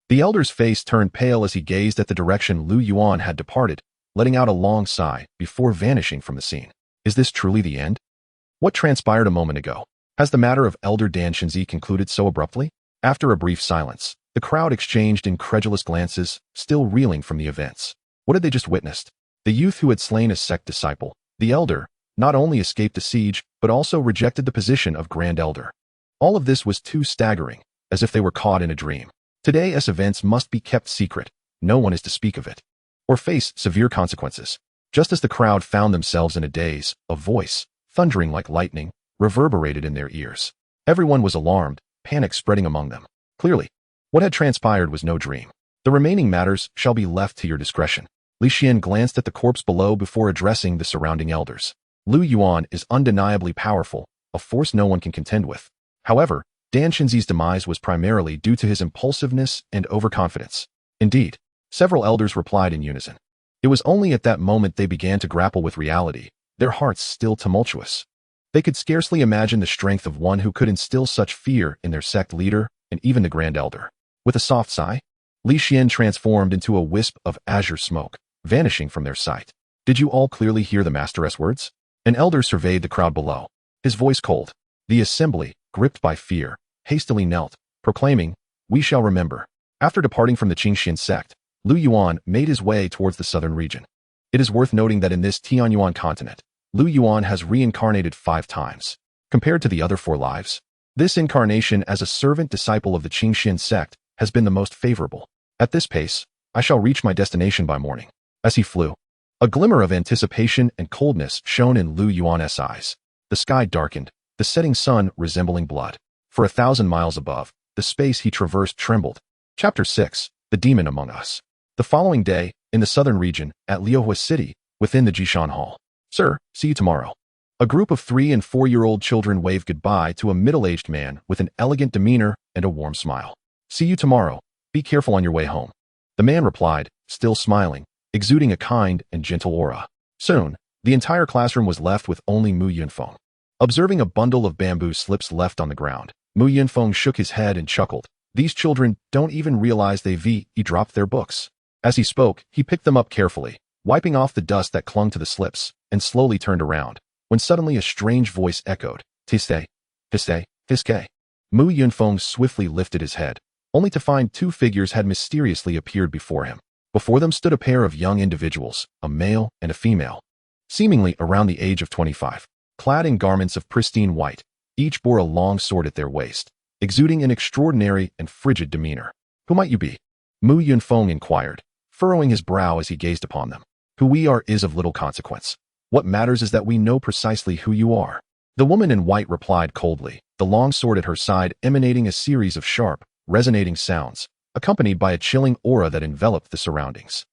The elder's face turned pale as he gazed at the direction Lu Yuan had departed, letting out a long sigh before vanishing from the scene. Is this truly the end? What transpired a moment ago? Has the matter of Elder Dan Chenzi concluded so abruptly? After a brief silence, the crowd exchanged incredulous glances, still reeling from the events. What had they just witnessed? The youth who had slain a sect disciple, the elder, not only escaped the siege, but also rejected the position of Grand Elder. All of this was too staggering, as if they were caught in a dream. Today's events must be kept secret. No one is to speak of it, or face severe consequences. Just as the crowd found themselves in a daze, a voice, thundering like lightning, reverberated in their ears. Everyone was alarmed, panic spreading among them. Clearly, what had transpired was no dream. The remaining matters shall be left to your discretion. Li Xian glanced at the corpse below before addressing the surrounding elders. Lu Yuan is undeniably powerful, a force no one can contend with. However, Dan Chenzi's demise was primarily due to his impulsiveness and overconfidence. Indeed, several elders replied in unison. It was only at that moment they began to grapple with reality, their hearts still tumultuous. They could scarcely imagine the strength of one who could instill such fear in their sect leader and even the Grand Elder. With a soft sigh, Li Xian transformed into a wisp of azure smoke, vanishing from their sight. Did you all clearly hear the master's words? An elder surveyed the crowd below, his voice cold. The assembly, gripped by fear, hastily knelt, proclaiming, "We shall remember." After departing from the Xianxian sect, Lu Yuan made his way towards the southern region. It is worth noting that in this Tianyuan continent, Lu Yuan has reincarnated 5 times. Compared to the other 4 lives, this incarnation as a servant disciple of the Qingxian sect has been the most favorable. At this pace, I shall reach my destination by morning. As he flew, a glimmer of anticipation and coldness shone in Lu Yuan's eyes. The sky darkened, the setting sun resembling blood. For 1,000 miles above, the space he traversed trembled. Chapter 6, The Demon Among Us. The following day, in the southern region, at Liuhua City, within the Jishan Hall. Sir, see you tomorrow. A group of 3- and 4-year-old children waved goodbye to a middle-aged man with an elegant demeanor and a warm smile. See you tomorrow. Be careful on your way home. The man replied, still smiling, exuding a kind and gentle aura. Soon, the entire classroom was left with only Mu Yunfeng. Observing a bundle of bamboo slips left on the ground, Mu Yunfeng shook his head and chuckled. These children don't even realize they've dropped their books. As he spoke, he picked them up carefully, wiping off the dust that clung to the slips, and slowly turned around, when suddenly a strange voice echoed, Tiste, Tiste, Tiske. Mu Yunfeng swiftly lifted his head, only to find 2 figures had mysteriously appeared before him. Before them stood a pair of young individuals, a male and a female, seemingly around the age of 25, clad in garments of pristine white. Each bore a long sword at their waist, exuding an extraordinary and frigid demeanor. Who might you be? Mu Yunfeng inquired, furrowing his brow as he gazed upon them. Who we are is of little consequence. What matters is that we know precisely who you are. The woman in white replied coldly, the long sword at her side emanating a series of sharp, resonating sounds, accompanied by a chilling aura that enveloped the surroundings.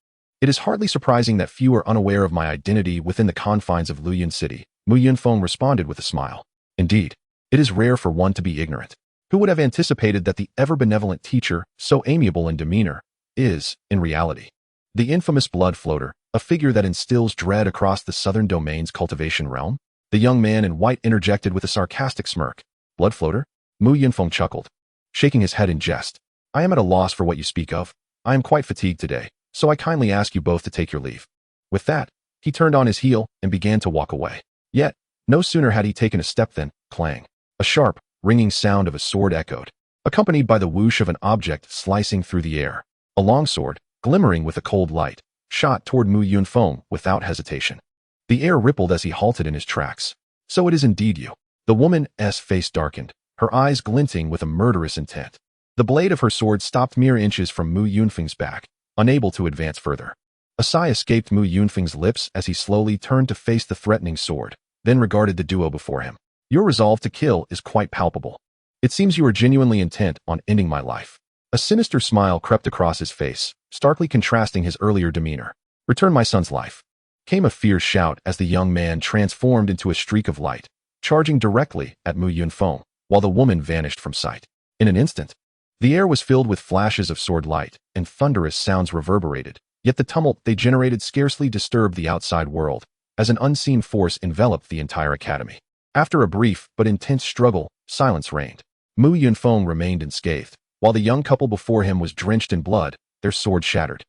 It is hardly surprising that few are unaware of my identity within the confines of Luoyuan City, Mu Yunfeng responded with a smile. Indeed, it is rare for one to be ignorant. Who would have anticipated that the ever-benevolent teacher, so amiable in demeanor, is, in reality, the infamous blood floater, a figure that instills dread across the southern domain's cultivation realm? The young man in white interjected with a sarcastic smirk. Blood floater? Mu Yunfeng chuckled, shaking his head in jest. I am at a loss for what you speak of. I am quite fatigued today, so I kindly ask you both to take your leave. With that, he turned on his heel and began to walk away. Yet, no sooner had he taken a step than, clang, a sharp, ringing sound of a sword echoed, accompanied by the whoosh of an object slicing through the air. A long sword, glimmering with a cold light, shot toward Mu Yunfeng without hesitation. The air rippled as he halted in his tracks. So it is indeed you. The woman's face darkened, her eyes glinting with a murderous intent. The blade of her sword stopped mere inches from Mu Yunfeng's back, unable to advance further. A sigh escaped Mu Yunfeng's lips as he slowly turned to face the threatening sword, then regarded the duo before him. Your resolve to kill is quite palpable. It seems you are genuinely intent on ending my life. A sinister smile crept across his face, starkly contrasting his earlier demeanor. Return my son's life. Came a fierce shout as the young man transformed into a streak of light, charging directly at Mu Yunfeng, while the woman vanished from sight. In an instant, the air was filled with flashes of sword light, and thunderous sounds reverberated, yet the tumult they generated scarcely disturbed the outside world, as an unseen force enveloped the entire academy. After a brief but intense struggle, silence reigned. Mu Yunfeng remained unscathed, while the young couple before him was drenched in blood, their swords shattered.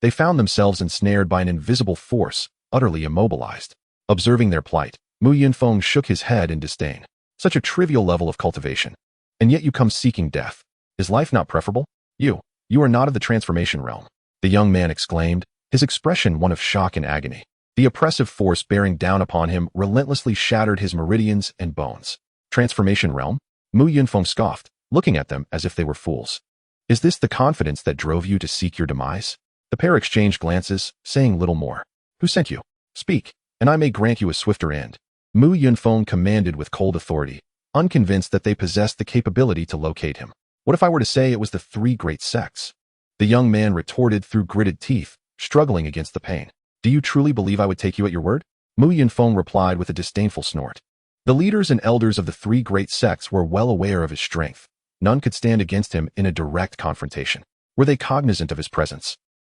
They found themselves ensnared by an invisible force, utterly immobilized. Observing their plight, Mu Yunfeng shook his head in disdain. Such a trivial level of cultivation. And yet you come seeking death. Is life not preferable? You are not of the transformation realm. The young man exclaimed, his expression one of shock and agony. The oppressive force bearing down upon him relentlessly shattered his meridians and bones. Transformation realm? Mu Yunfeng scoffed, looking at them as if they were fools. Is this the confidence that drove you to seek your demise? The pair exchanged glances, saying little more. Who sent you? Speak, and I may grant you a swifter end. Mu Yunfeng commanded with cold authority, unconvinced that they possessed the capability to locate him. What if I were to say it was the 3 great sects? The young man retorted through gritted teeth, struggling against the pain. Do you truly believe I would take you at your word? Mu Yunfeng replied with a disdainful snort. The leaders and elders of the 3 great sects were well aware of his strength. None could stand against him in a direct confrontation. Were they cognizant of his presence?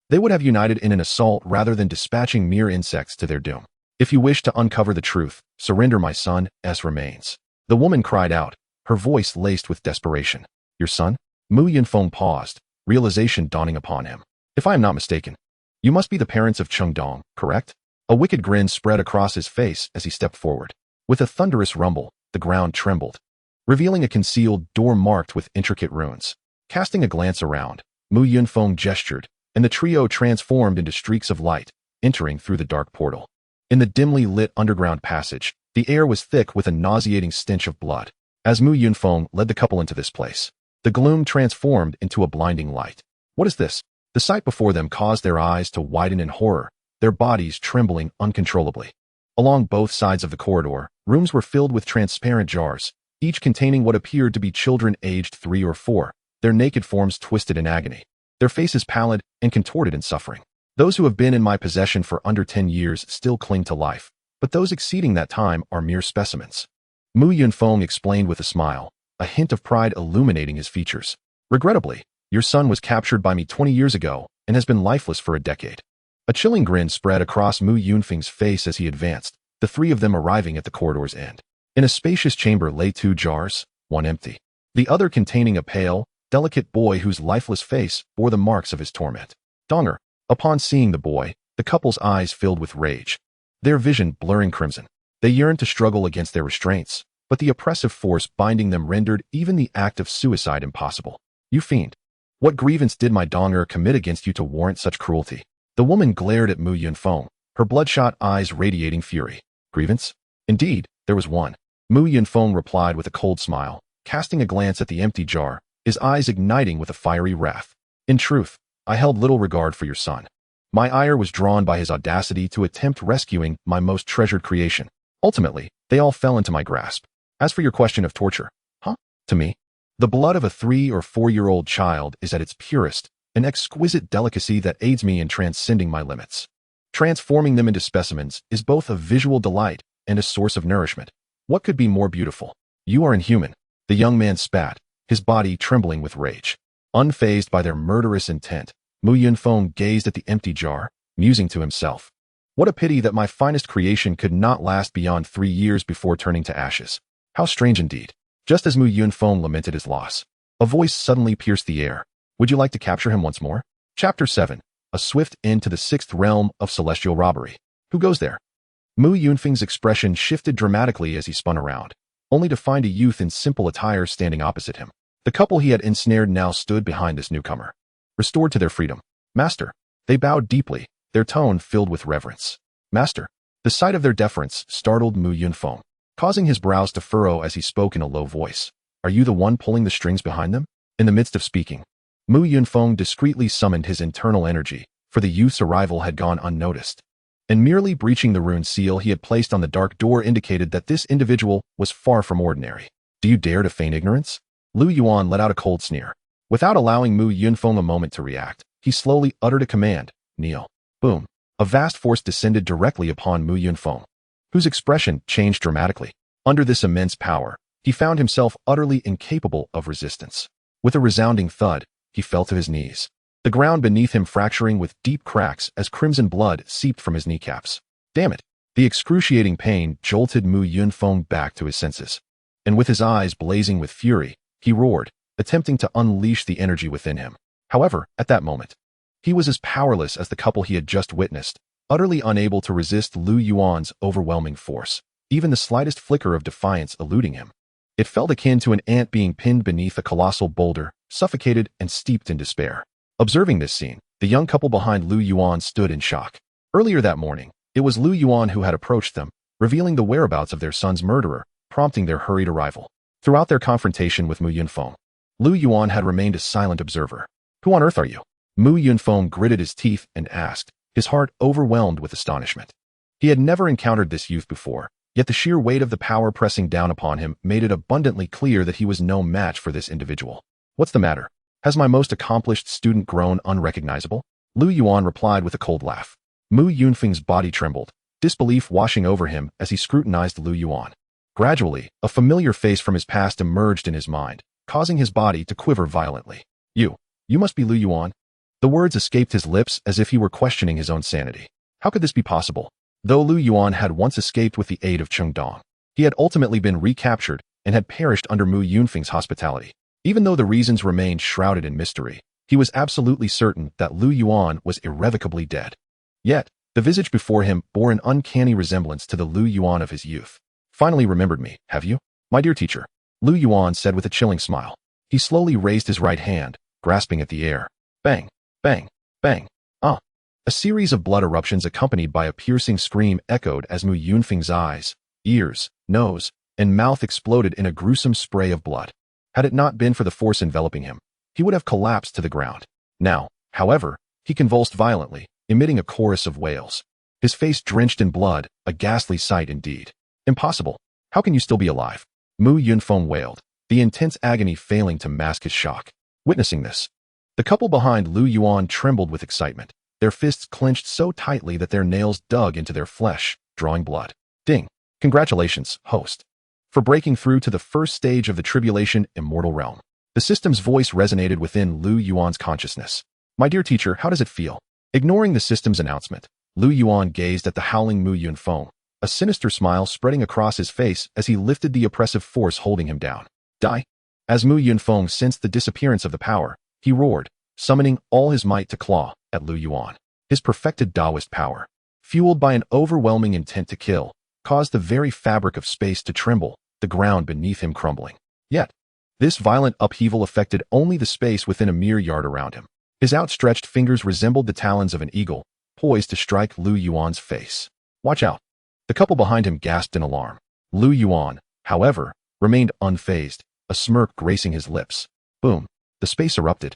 They would have united in an assault rather than dispatching mere insects to their doom. If you wish to uncover the truth, surrender my son's remains. The woman cried out, her voice laced with desperation. Your son? Mu Yunfeng paused, realization dawning upon him. If I am not mistaken, you must be the parents of Chengdong, correct? A wicked grin spread across his face as he stepped forward. With a thunderous rumble, the ground trembled, revealing a concealed door marked with intricate runes. Casting a glance around, Mu Yunfeng gestured, and the trio transformed into streaks of light, entering through the dark portal. In the dimly lit underground passage, the air was thick with a nauseating stench of blood. As Mu Yunfeng led the couple into this place, the gloom transformed into a blinding light. What is this? The sight before them caused their eyes to widen in horror, their bodies trembling uncontrollably. Along both sides of the corridor, rooms were filled with transparent jars, each containing what appeared to be children aged 3 or 4, their naked forms twisted in agony, their faces pallid and contorted in suffering. Those who have been in my possession for under 10 years still cling to life, but those exceeding that time are mere specimens. Mu Yunfeng explained with a smile, a hint of pride illuminating his features. Regrettably, your son was captured by me 20 years ago and has been lifeless for a decade. A chilling grin spread across Mu Yunfeng's face as he advanced, the three of them arriving at the corridor's end. In a spacious chamber lay 2 jars, one empty, the other containing a pale, delicate boy whose lifeless face bore the marks of his torment. Donger. Upon seeing the boy, the couple's eyes filled with rage, their vision blurring crimson. They yearned to struggle against their restraints, but the oppressive force binding them rendered even the act of suicide impossible. You fiend! What grievance did my Donger commit against you to warrant such cruelty? The woman glared at Mu Yunfeng, her bloodshot eyes radiating fury. Grievance? Indeed, there was one. Mu Yunfeng replied with a cold smile, casting a glance at the empty jar, his eyes igniting with a fiery wrath. In truth, I held little regard for your son. My ire was drawn by his audacity to attempt rescuing my most treasured creation. Ultimately, they all fell into my grasp. As for your question of torture, to me, the blood of a 3 or 4-year-old child is at its purest, an exquisite delicacy that aids me in transcending my limits. Transforming them into specimens is both a visual delight and a source of nourishment. What could be more beautiful? You are inhuman. The young man spat, his body trembling with rage. Unfazed by their murderous intent, Mu Yunfeng gazed at the empty jar, musing to himself. What a pity that my finest creation could not last beyond 3 years before turning to ashes. How strange indeed. Just as Mu Yunfeng lamented his loss, a voice suddenly pierced the air. Would you like to capture him once more? Chapter 7. A swift end to the 6th realm of celestial robbery. Who goes there? Mu Yunfeng's expression shifted dramatically as he spun around, only to find a youth in simple attire standing opposite him. The couple he had ensnared now stood behind this newcomer, restored to their freedom. Master. They bowed deeply, their tone filled with reverence. Master. The sight of their deference startled Mu Yunfeng, causing his brows to furrow as he spoke in a low voice. Are you the one pulling the strings behind them? In the midst of speaking, Mu Yunfeng discreetly summoned his internal energy, for the youth's arrival had gone unnoticed. And merely breaching the rune seal he had placed on the dark door indicated that this individual was far from ordinary. Do you dare to feign ignorance? Lu Yuan let out a cold sneer. Without allowing Mu Yunfeng a moment to react, he slowly uttered a command, kneel. Boom. A vast force descended directly upon Mu Yunfeng, whose expression changed dramatically. Under this immense power, he found himself utterly incapable of resistance. With a resounding thud, he fell to his knees, the ground beneath him fracturing with deep cracks as crimson blood seeped from his kneecaps. Damn it! The excruciating pain jolted Mu Yunfeng back to his senses, and with his eyes blazing with fury, he roared, attempting to unleash the energy within him. However, at that moment, he was as powerless as the couple he had just witnessed, utterly unable to resist Lu Yuan's overwhelming force, even the slightest flicker of defiance eluding him. It felt akin to an ant being pinned beneath a colossal boulder, suffocated and steeped in despair. Observing this scene, the young couple behind Lu Yuan stood in shock. Earlier that morning, it was Lu Yuan who had approached them, revealing the whereabouts of their son's murderer, prompting their hurried arrival. Throughout their confrontation with Mu Yunfeng, Lu Yuan had remained a silent observer. Who on earth are you? Mu Yunfeng gritted his teeth and asked, his heart overwhelmed with astonishment. He had never encountered this youth before, yet the sheer weight of the power pressing down upon him made it abundantly clear that he was no match for this individual. What's the matter? Has my most accomplished student grown unrecognizable? Lu Yuan replied with a cold laugh. Mu Yunfeng's body trembled, disbelief washing over him as he scrutinized Lu Yuan. Gradually, a familiar face from his past emerged in his mind, causing his body to quiver violently. You must be Lu Yuan. The words escaped his lips as if he were questioning his own sanity. How could this be possible? Though Lu Yuan had once escaped with the aid of Cheng Dong, he had ultimately been recaptured and had perished under Mu Yunfeng's hospitality. Even though the reasons remained shrouded in mystery, he was absolutely certain that Lu Yuan was irrevocably dead. Yet, the visage before him bore an uncanny resemblance to the Lu Yuan of his youth. Finally remembered me, have you? My dear teacher, Lu Yuan said with a chilling smile. He slowly raised his right hand, grasping at the air. Bang! Bang! Bang! Ah! A series of blood eruptions accompanied by a piercing scream echoed as Mu Yunfeng's eyes, ears, nose, and mouth exploded in a gruesome spray of blood. Had it not been for the force enveloping him, he would have collapsed to the ground. Now, however, he convulsed violently, emitting a chorus of wails. His face drenched in blood, a ghastly sight indeed. Impossible. How can you still be alive? Mu Yunfeng wailed, the intense agony failing to mask his shock. Witnessing this, the couple behind Lu Yuan trembled with excitement, their fists clenched so tightly that their nails dug into their flesh, drawing blood. Ding! Congratulations, host, for breaking through to the first stage of the tribulation immortal realm. The system's voice resonated within Lu Yuan's consciousness. My dear teacher, how does it feel? Ignoring the system's announcement, Lu Yuan gazed at the howling Mu Yunfeng, a sinister smile spreading across his face as he lifted the oppressive force holding him down. Die! As Mu Yunfeng sensed the disappearance of the power, he roared, summoning all his might to claw at Lu Yuan. His perfected Taoist power, fueled by an overwhelming intent to kill, caused the very fabric of space to tremble, the ground beneath him crumbling. Yet, this violent upheaval affected only the space within a mere yard around him. His outstretched fingers resembled the talons of an eagle, poised to strike Lu Yuan's face. Watch out! The couple behind him gasped in alarm. Lu Yuan, however, remained unfazed, a smirk gracing his lips. Boom! The space erupted,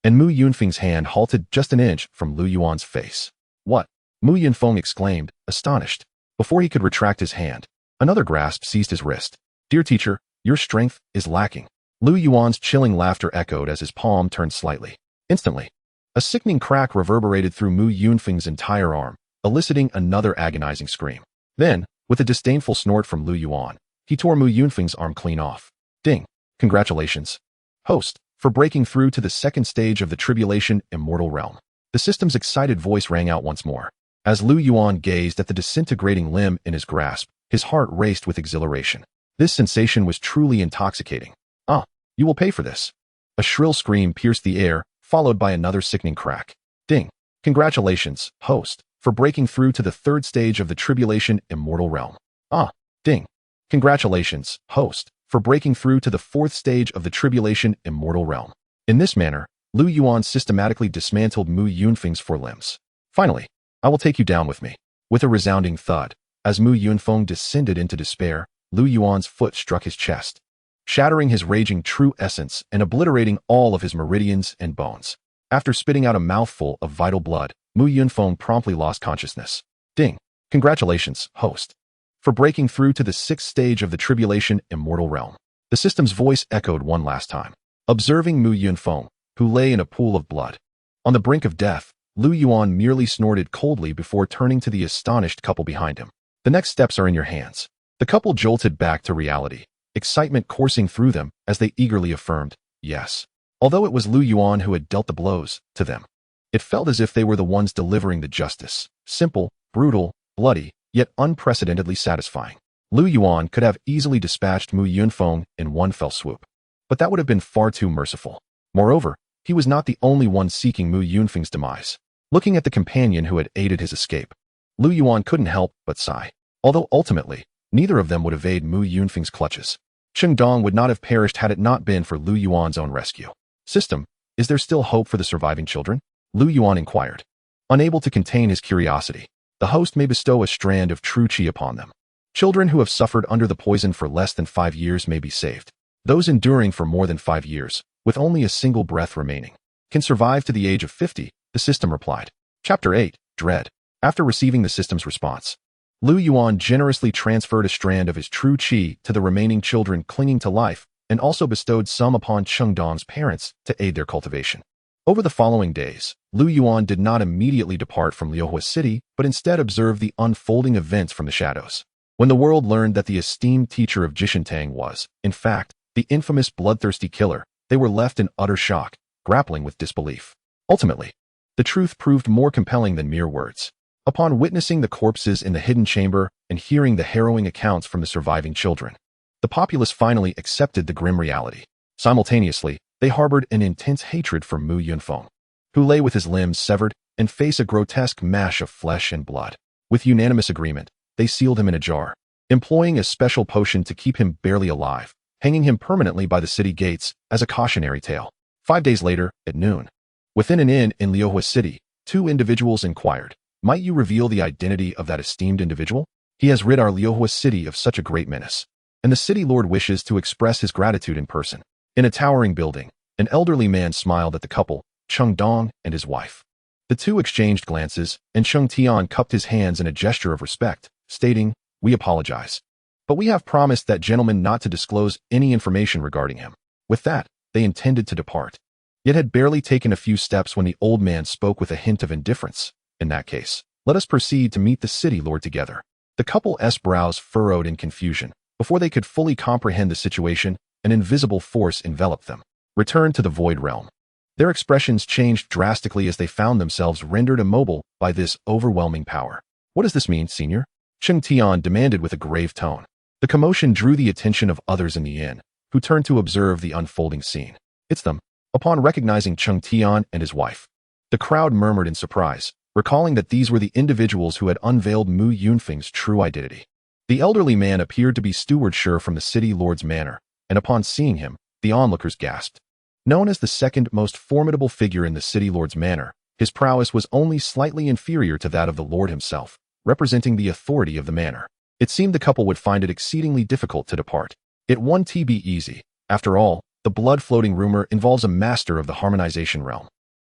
and Mu Yunfeng's hand halted just an inch from Lu Yuan's face. What? Mu Yunfeng exclaimed, astonished. Before he could retract his hand, another grasp seized his wrist. Dear teacher, your strength is lacking. Lu Yuan's chilling laughter echoed as his palm turned slightly. Instantly, a sickening crack reverberated through Mu Yunfeng's entire arm, eliciting another agonizing scream. Then, with a disdainful snort from Lu Yuan, he tore Mu Yunfeng's arm clean off. Ding! Congratulations, host, for breaking through to the second stage of the tribulation immortal realm. The system's excited voice rang out once more. As Lu Yuan gazed at the disintegrating limb in his grasp, his heart raced with exhilaration. This sensation was truly intoxicating. Ah, you will pay for this. A shrill scream pierced the air, followed by another sickening crack. Ding! Congratulations, host, for breaking through to the third stage of the tribulation immortal realm. Ah, ding! Congratulations, host, for breaking through to the fourth stage of the tribulation immortal realm. In this manner, Lu Yuan systematically dismantled Mu Yunfeng's forelimbs. Finally, I will take you down with me. With a resounding thud, as Mu Yunfeng descended into despair, Lu Yuan's foot struck his chest, shattering his raging true essence and obliterating all of his meridians and bones. After spitting out a mouthful of vital blood, Mu Yunfeng promptly lost consciousness. Ding! Congratulations, host, for breaking through to the sixth stage of the tribulation immortal realm. The system's voice echoed one last time. Observing Mu Yunfeng, who lay in a pool of blood, on the brink of death, Lu Yuan merely snorted coldly before turning to the astonished couple behind him. The next steps are in your hands. The couple jolted back to reality, excitement coursing through them as they eagerly affirmed, yes. Although it was Lu Yuan who had dealt the blows to them, it felt as if they were the ones delivering the justice. Simple, brutal, bloody, yet unprecedentedly satisfying. Lu Yuan could have easily dispatched Mu Yunfeng in one fell swoop, but that would have been far too merciful. Moreover, he was not the only one seeking Mu Yunfeng's demise. Looking at the companion who had aided his escape, Lu Yuan couldn't help but sigh. Although ultimately, neither of them would evade Mu Yunfeng's clutches. Dong would not have perished had it not been for Lu Yuan's own rescue. System, is there still hope for the surviving children? Lu Yuan inquired. Unable to contain his curiosity, the host may bestow a strand of true qi upon them. Children who have suffered under the poison for less than 5 years may be saved. Those enduring for more than 5 years, with only a single breath remaining, can survive to the age of 50, the system replied. Chapter 8, Dread. After receiving the system's response, Lu Yuan generously transferred a strand of his true qi to the remaining children clinging to life and also bestowed some upon Dong's parents to aid their cultivation. Over the following days, Lu Yuan did not immediately depart from Liuhua City, but instead observed the unfolding events from the shadows. When the world learned that the esteemed teacher of Jishintang was, in fact, the infamous bloodthirsty killer, they were left in utter shock, grappling with disbelief. Ultimately, the truth proved more compelling than mere words. Upon witnessing the corpses in the hidden chamber and hearing the harrowing accounts from the surviving children, the populace finally accepted the grim reality. Simultaneously, they harbored an intense hatred for Mu Yunfeng, who lay with his limbs severed and face a grotesque mash of flesh and blood. With unanimous agreement, they sealed him in a jar, employing a special potion to keep him barely alive, hanging him permanently by the city gates as a cautionary tale. 5 days later, at noon, within an inn in Liuhua City, Two individuals inquired, "Might you reveal the identity of that esteemed individual? He has rid our Liuhua city of such a great menace, and the city lord wishes to express his gratitude in person." In a towering building, an elderly man smiled at the couple, Cheng Dong and his wife. The two exchanged glances, and Cheng Tian cupped his hands in a gesture of respect, stating, "We apologize, but we have promised that gentleman not to disclose any information regarding him." With that, they intended to depart, yet had barely taken a few steps when the old man spoke with a hint of indifference. "In that case, let us proceed to meet the city lord together." The couple's brows furrowed in confusion. Before they could fully comprehend the situation, an invisible force enveloped them. Return to the void realm. Their expressions changed drastically as they found themselves rendered immobile by this overwhelming power. "What does this mean, senior?" Cheng Tian demanded with a grave tone. The commotion drew the attention of others in the inn, who turned to observe the unfolding scene. "It's them." Upon recognizing Cheng Tian and his wife, the crowd murmured in surprise, recalling that these were the individuals who had unveiled Mu Yunfeng's true identity. The elderly man appeared to be steward Shi from the city lord's manor, and upon seeing him, the onlookers gasped. Known as the second most formidable figure in the city lord's manor, his prowess was only slightly inferior to that of the lord himself, representing the authority of the manor. It seemed the couple would find it exceedingly difficult to depart. It won't be easy. After all, the blood-floating rumor involves a master of the harmonization realm,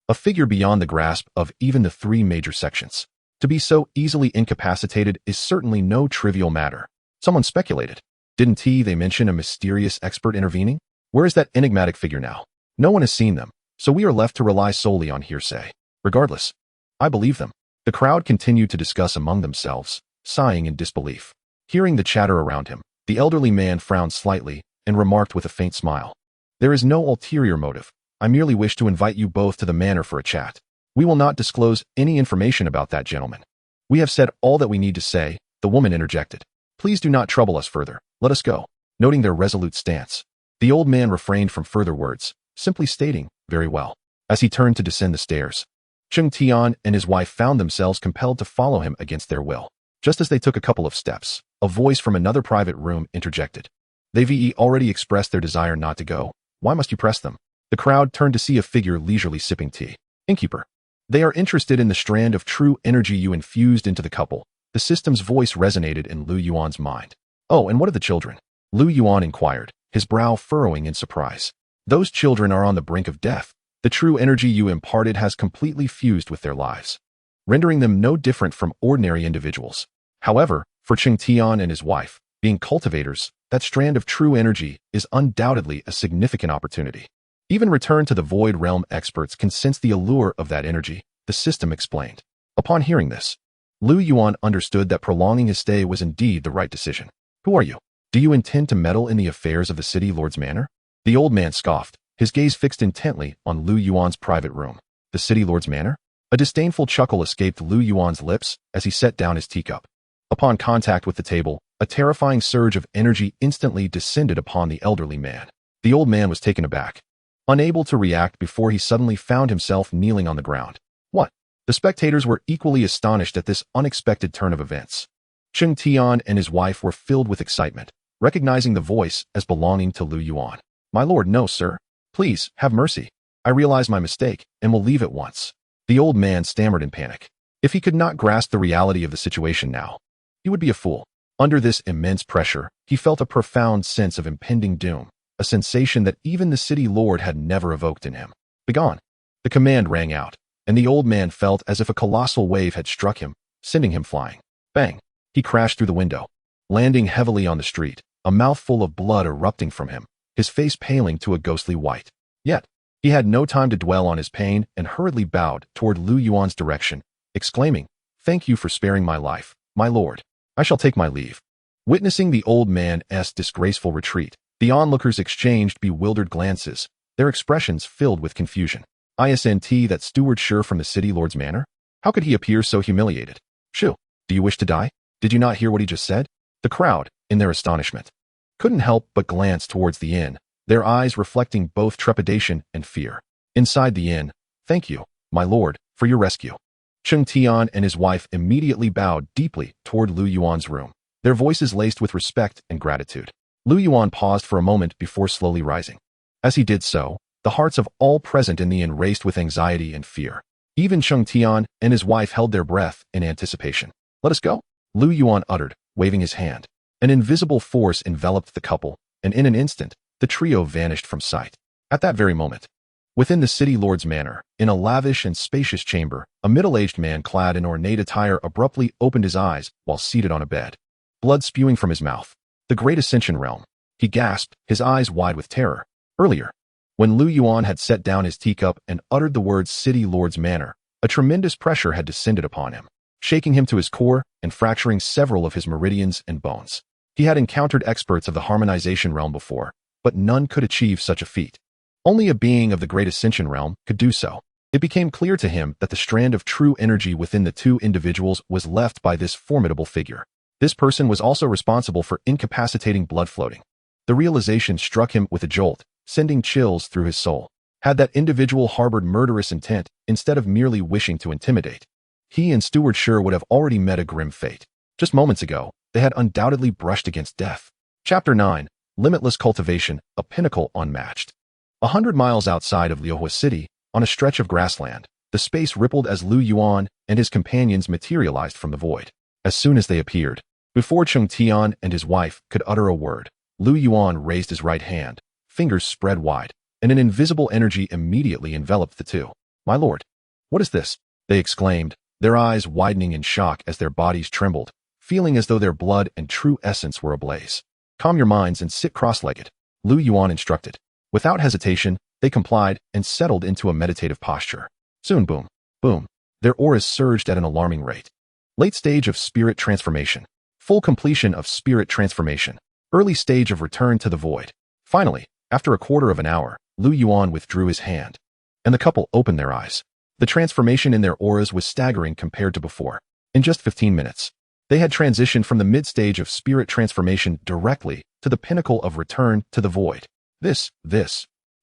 a figure beyond the grasp of even the three major sections. To be so easily incapacitated is certainly no trivial matter. Someone speculated. Didn't they mention a mysterious expert intervening? Where is that enigmatic figure now? No one has seen them, so we are left to rely solely on hearsay. Regardless, I believe them. The crowd continued to discuss among themselves, sighing in disbelief. Hearing the chatter around him, the elderly man frowned slightly and remarked with a faint smile, "There is no ulterior motive. I merely wish to invite you both to the manor for a chat. We will not disclose any information about that gentleman." "We have said all that we need to say," the woman interjected. "Please do not trouble us further. Let us go." Noting their resolute stance, the old man refrained from further words, simply stating, "Very well." As he turned to descend the stairs, Cheng Tian and his wife found themselves compelled to follow him against their will. Just as they took a couple of steps, a voice from another private room interjected. "They've already expressed their desire not to go. Why must you press them?" The crowd turned to see a figure leisurely sipping tea. "Innkeeper. They are interested in the strand of true energy you infused into the couple." The system's voice resonated in Lu Yuan's mind. "Oh, and what of the children?" Lu Yuan inquired, his brow furrowing in surprise. "Those children are on the brink of death. The true energy you imparted has completely fused with their lives, rendering them no different from ordinary individuals. However, for Cheng Tian and his wife, being cultivators, that strand of true energy is undoubtedly a significant opportunity. Even Return to the Void Realm experts can sense the allure of that energy," the system explained. Upon hearing this, Lu Yuan understood that prolonging his stay was indeed the right decision. "Who are you? Do you intend to meddle in the affairs of the city lord's manor?" The old man scoffed, his gaze fixed intently on Lu Yuan's private room. "The city lord's manor?" A disdainful chuckle escaped Lu Yuan's lips as he set down his teacup. Upon contact with the table, a terrifying surge of energy instantly descended upon the elderly man. The old man was taken aback, unable to react before he suddenly found himself kneeling on the ground. "What?" The spectators were equally astonished at this unexpected turn of events. Cheng Tian and his wife were filled with excitement, recognizing the voice as belonging to Lu Yuan. "My lord, no, sir. Please, have mercy. I realize my mistake and will leave at once." The old man stammered in panic. If he could not grasp the reality of the situation now, he would be a fool. Under this immense pressure, he felt a profound sense of impending doom, a sensation that even the city lord had never evoked in him. "Begone!" The command rang out, and the old man felt as if a colossal wave had struck him, sending him flying. Bang! He crashed through the window, landing heavily on the street, a mouthful of blood erupting from him, his face paling to a ghostly white. Yet, he had no time to dwell on his pain and hurriedly bowed toward Lu Yuan's direction, exclaiming, "Thank you for sparing my life, my lord. I shall take my leave." Witnessing the old man's disgraceful retreat, the onlookers exchanged bewildered glances, their expressions filled with confusion. Isn't that steward Shi from the city lord's manor? How could he appear so humiliated? "Shoo, do you wish to die? Did you not hear what he just said?" The crowd, in their astonishment, couldn't help but glance towards the inn, their eyes reflecting both trepidation and fear. Inside the inn, "Thank you, my lord, for your rescue." Cheng Tian and his wife immediately bowed deeply toward Lu Yuan's room, their voices laced with respect and gratitude. Lu Yuan paused for a moment before slowly rising. As he did so, the hearts of all present in the inn raced with anxiety and fear. Even Xianxian and his wife held their breath in anticipation. "Let us go," Lu Yuan uttered, waving his hand. An invisible force enveloped the couple, and in an instant, the trio vanished from sight. At that very moment, within the city lord's manor, in a lavish and spacious chamber, a middle-aged man clad in ornate attire abruptly opened his eyes while seated on a bed, blood spewing from his mouth. The Great Ascension Realm. He gasped, his eyes wide with terror. Earlier, when Lu Yuan had set down his teacup and uttered the words City Lord's Manor, a tremendous pressure had descended upon him, shaking him to his core and fracturing several of his meridians and bones. He had encountered experts of the harmonization realm before, but none could achieve such a feat. Only a being of the Great Ascension Realm could do so. It became clear to him that the strand of true energy within the two individuals was left by this formidable figure. This person was also responsible for incapacitating blood floating. The realization struck him with a jolt, sending chills through his soul. Had that individual harbored murderous intent instead of merely wishing to intimidate, he and Steward Sure would have already met a grim fate. Just moments ago, they had undoubtedly brushed against death. Chapter 9. Limitless Cultivation, a Pinnacle Unmatched. 100 miles outside of Liuhua City, on a stretch of grassland, the space rippled as Lu Yuan and his companions materialized from the void. As soon as they appeared, before Cheng Tian and his wife could utter a word, Lu Yuan raised his right hand, fingers spread wide, and an invisible energy immediately enveloped the two. "My lord, what is this?" they exclaimed, their eyes widening in shock as their bodies trembled, feeling as though their blood and true essence were ablaze. "Calm your minds and sit cross-legged," Lu Yuan instructed. Without hesitation, they complied and settled into a meditative posture. Soon, boom, boom, their auras surged at an alarming rate. Late stage of spirit transformation. Full completion of spirit transformation. Early stage of return to the void. Finally, after a quarter of an hour, Lu Yuan withdrew his hand, and the couple opened their eyes. The transformation in their auras was staggering compared to before. In just 15 minutes, they had transitioned from the mid-stage of spirit transformation directly to the pinnacle of return to the void. This.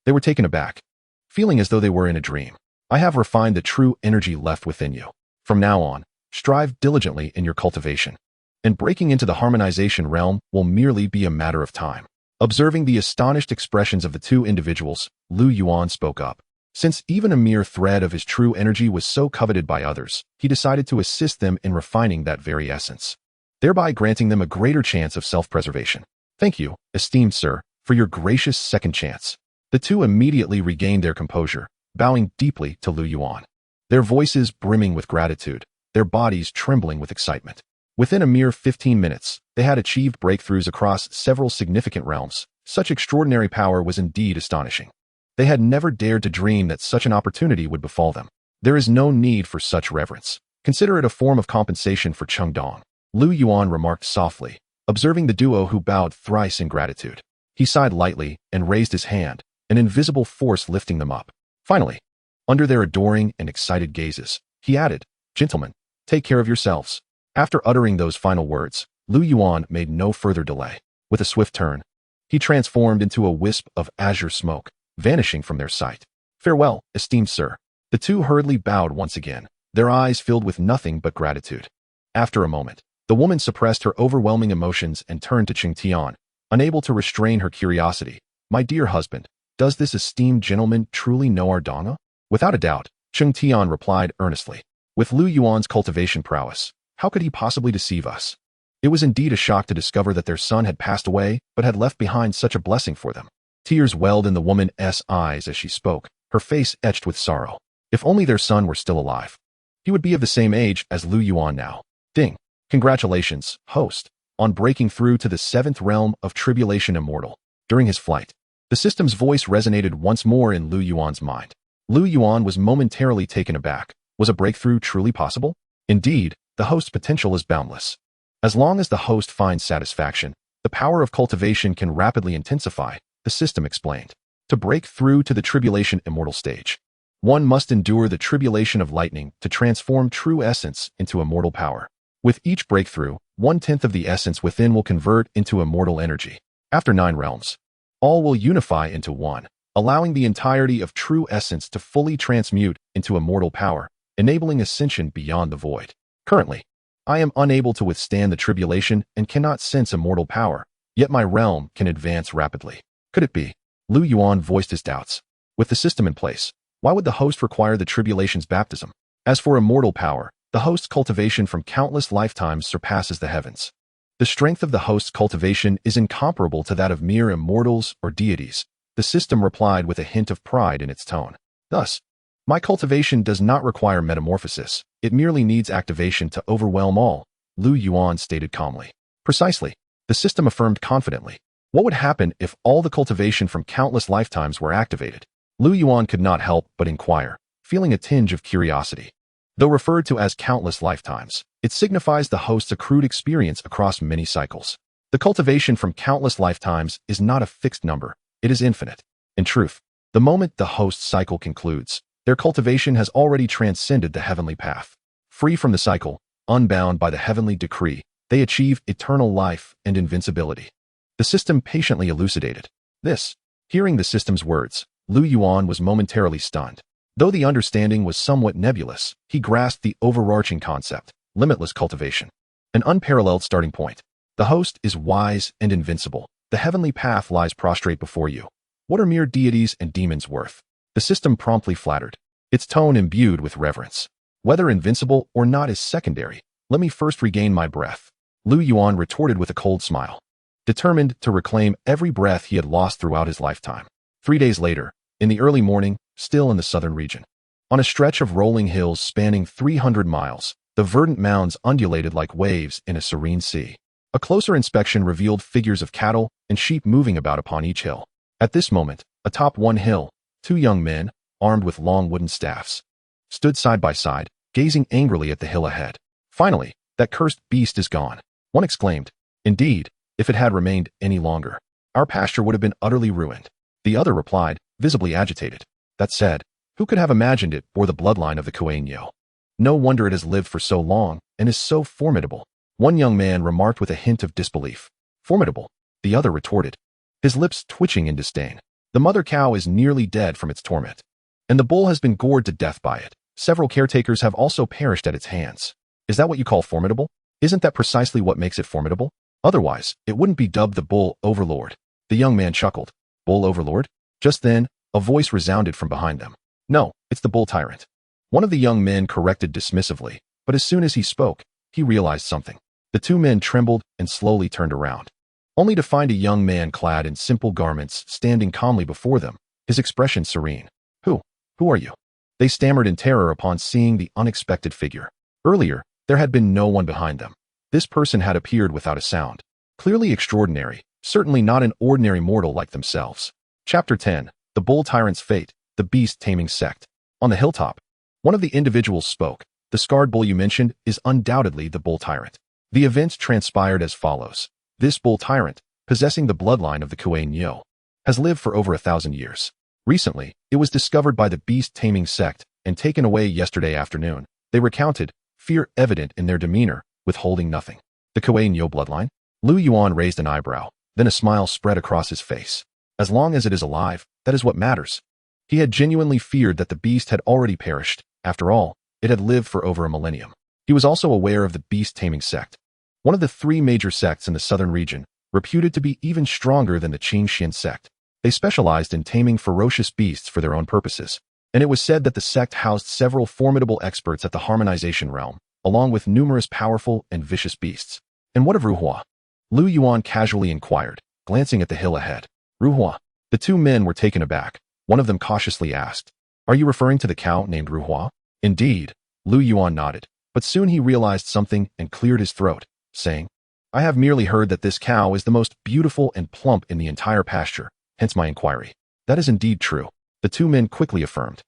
They were taken aback, feeling as though they were in a dream. "I have refined the true energy left within you. From now on, strive diligently in your cultivation, and breaking into the harmonization realm will merely be a matter of time." Observing the astonished expressions of the two individuals, Lu Yuan spoke up. Since even a mere thread of his true energy was so coveted by others, he decided to assist them in refining that very essence, thereby granting them a greater chance of self-preservation. "Thank you, esteemed sir, for your gracious second chance." The two immediately regained their composure, bowing deeply to Lu Yuan, their voices brimming with gratitude, their bodies trembling with excitement. Within a mere 15 minutes, they had achieved breakthroughs across several significant realms. Such extraordinary power was indeed astonishing. They had never dared to dream that such an opportunity would befall them. There is no need for such reverence. Consider it a form of compensation for Chengdong, Lu Yuan remarked softly, observing the duo who bowed thrice in gratitude. He sighed lightly and raised his hand, an invisible force lifting them up. Finally, under their adoring and excited gazes, he added, "Gentlemen, take care of yourselves." After uttering those final words, Lu Yuan made no further delay. With a swift turn, he transformed into a wisp of azure smoke, vanishing from their sight. "Farewell, esteemed sir." The two hurriedly bowed once again, their eyes filled with nothing but gratitude. After a moment, the woman suppressed her overwhelming emotions and turned to Cheng Tian, unable to restrain her curiosity. "My dear husband, does this esteemed gentleman truly know our Donna?" "Without a doubt," Cheng Tian replied earnestly. "With Lu Yuan's cultivation prowess, how could he possibly deceive us?" It was indeed a shock to discover that their son had passed away but had left behind such a blessing for them. Tears welled in the woman's eyes as she spoke, her face etched with sorrow. If only their son were still alive. He would be of the same age as Lu Yuan now. Ding. Congratulations, host, on breaking through to the 7th realm of Tribulation Immortal. During his flight, the system's voice resonated once more in Lu Yuan's mind. Lu Yuan was momentarily taken aback. Was a breakthrough truly possible? Indeed, the host's potential is boundless. As long as the host finds satisfaction, the power of cultivation can rapidly intensify, the system explained. To break through to the Tribulation Immortal stage, one must endure the tribulation of lightning to transform true essence into immortal power. With each breakthrough, 1/10 of the essence within will convert into immortal energy. After 9 realms, all will unify into one, allowing the entirety of true essence to fully transmute into immortal power, enabling ascension beyond the void. Currently, I am unable to withstand the tribulation and cannot sense immortal power, yet my realm can advance rapidly. Could it be? Lu Yuan voiced his doubts. With the system in place, why would the host require the tribulation's baptism? As for immortal power, the host's cultivation from countless lifetimes surpasses the heavens. The strength of the host's cultivation is incomparable to that of mere immortals or deities. The system replied with a hint of pride in its tone. Thus, my cultivation does not require metamorphosis. It merely needs activation to overwhelm all, Lu Yuan stated calmly. Precisely, the system affirmed confidently. What would happen if all the cultivation from countless lifetimes were activated? Lu Yuan could not help but inquire, feeling a tinge of curiosity. Though referred to as countless lifetimes, it signifies the host's accrued experience across many cycles. The cultivation from countless lifetimes is not a fixed number, it is infinite. In truth, the moment the host's cycle concludes, their cultivation has already transcended the heavenly path. Free from the cycle, unbound by the heavenly decree, they achieve eternal life and invincibility. The system patiently elucidated this. Hearing the system's words, Lu Yuan was momentarily stunned. Though the understanding was somewhat nebulous, he grasped the overarching concept: limitless cultivation. An unparalleled starting point. The host is wise and invincible. The heavenly path lies prostrate before you. What are mere deities and demons worth? The system promptly flattered, its tone imbued with reverence. Whether invincible or not is secondary. Let me first regain my breath. Lu Yuan retorted with a cold smile, determined to reclaim every breath he had lost throughout his lifetime. 3 days later, in the early morning, still in the southern region, on a stretch of rolling hills spanning 300 miles, the verdant mounds undulated like waves in a serene sea. A closer inspection revealed figures of cattle and sheep moving about upon each hill. At this moment, atop one hill, 2 young men, armed with long wooden staffs, stood side by side, gazing angrily at the hill ahead. Finally, that cursed beast is gone, one exclaimed. Indeed, if it had remained any longer, our pasture would have been utterly ruined. The other replied, visibly agitated. That said, who could have imagined it bore the bloodline of the xianxiaaudiobooks? No wonder it has lived for so long and is so formidable. One young man remarked with a hint of disbelief. Formidable, the other retorted, his lips twitching in disdain. The mother cow is nearly dead from its torment, and the bull has been gored to death by it. Several caretakers have also perished at its hands. Is that what you call formidable? Isn't that precisely what makes it formidable? Otherwise, it wouldn't be dubbed the bull overlord. The young man chuckled. Bull overlord? Just then, a voice resounded from behind them. No, it's the bull tyrant. One of the young men corrected dismissively, but as soon as he spoke, he realized something. The 2 men trembled and slowly turned around, only to find a young man clad in simple garments standing calmly before them, his expression serene. Who are you? They stammered in terror upon seeing the unexpected figure. Earlier, there had been no one behind them. This person had appeared without a sound. Clearly extraordinary, certainly not an ordinary mortal like themselves. Chapter 10. The Bull Tyrant's Fate, the Beast Taming Sect. On the hilltop, one of the individuals spoke. The scarred bull you mentioned is undoubtedly the bull tyrant. The events transpired as follows. This bull tyrant, possessing the bloodline of the xianxiaaudiobooks, has lived for over 1,000 years. Recently, it was discovered by the beast taming sect and taken away yesterday afternoon. They recounted, fear evident in their demeanor, withholding nothing. The xianxiaaudiobooks bloodline? Lu Yuan raised an eyebrow, then a smile spread across his face. As long as it is alive, that is what matters. He had genuinely feared that the beast had already perished. After all, it had lived for over a millennium. He was also aware of the beast taming sect, one of the 3 major sects in the southern region, reputed to be even stronger than the Xianxian sect. They specialized in taming ferocious beasts for their own purposes, and it was said that the sect housed several formidable experts at the harmonization realm, along with numerous powerful and vicious beasts. And what of Ruhua? Lu Yuan casually inquired, glancing at the hill ahead. Ruhua? The 2 men were taken aback. One of them cautiously asked, are you referring to the cow named Ruhua? Indeed, Lu Yuan nodded, but soon he realized something and cleared his throat, saying, I have merely heard that this cow is the most beautiful and plump in the entire pasture, hence my inquiry. That is indeed true, the 2 men quickly affirmed,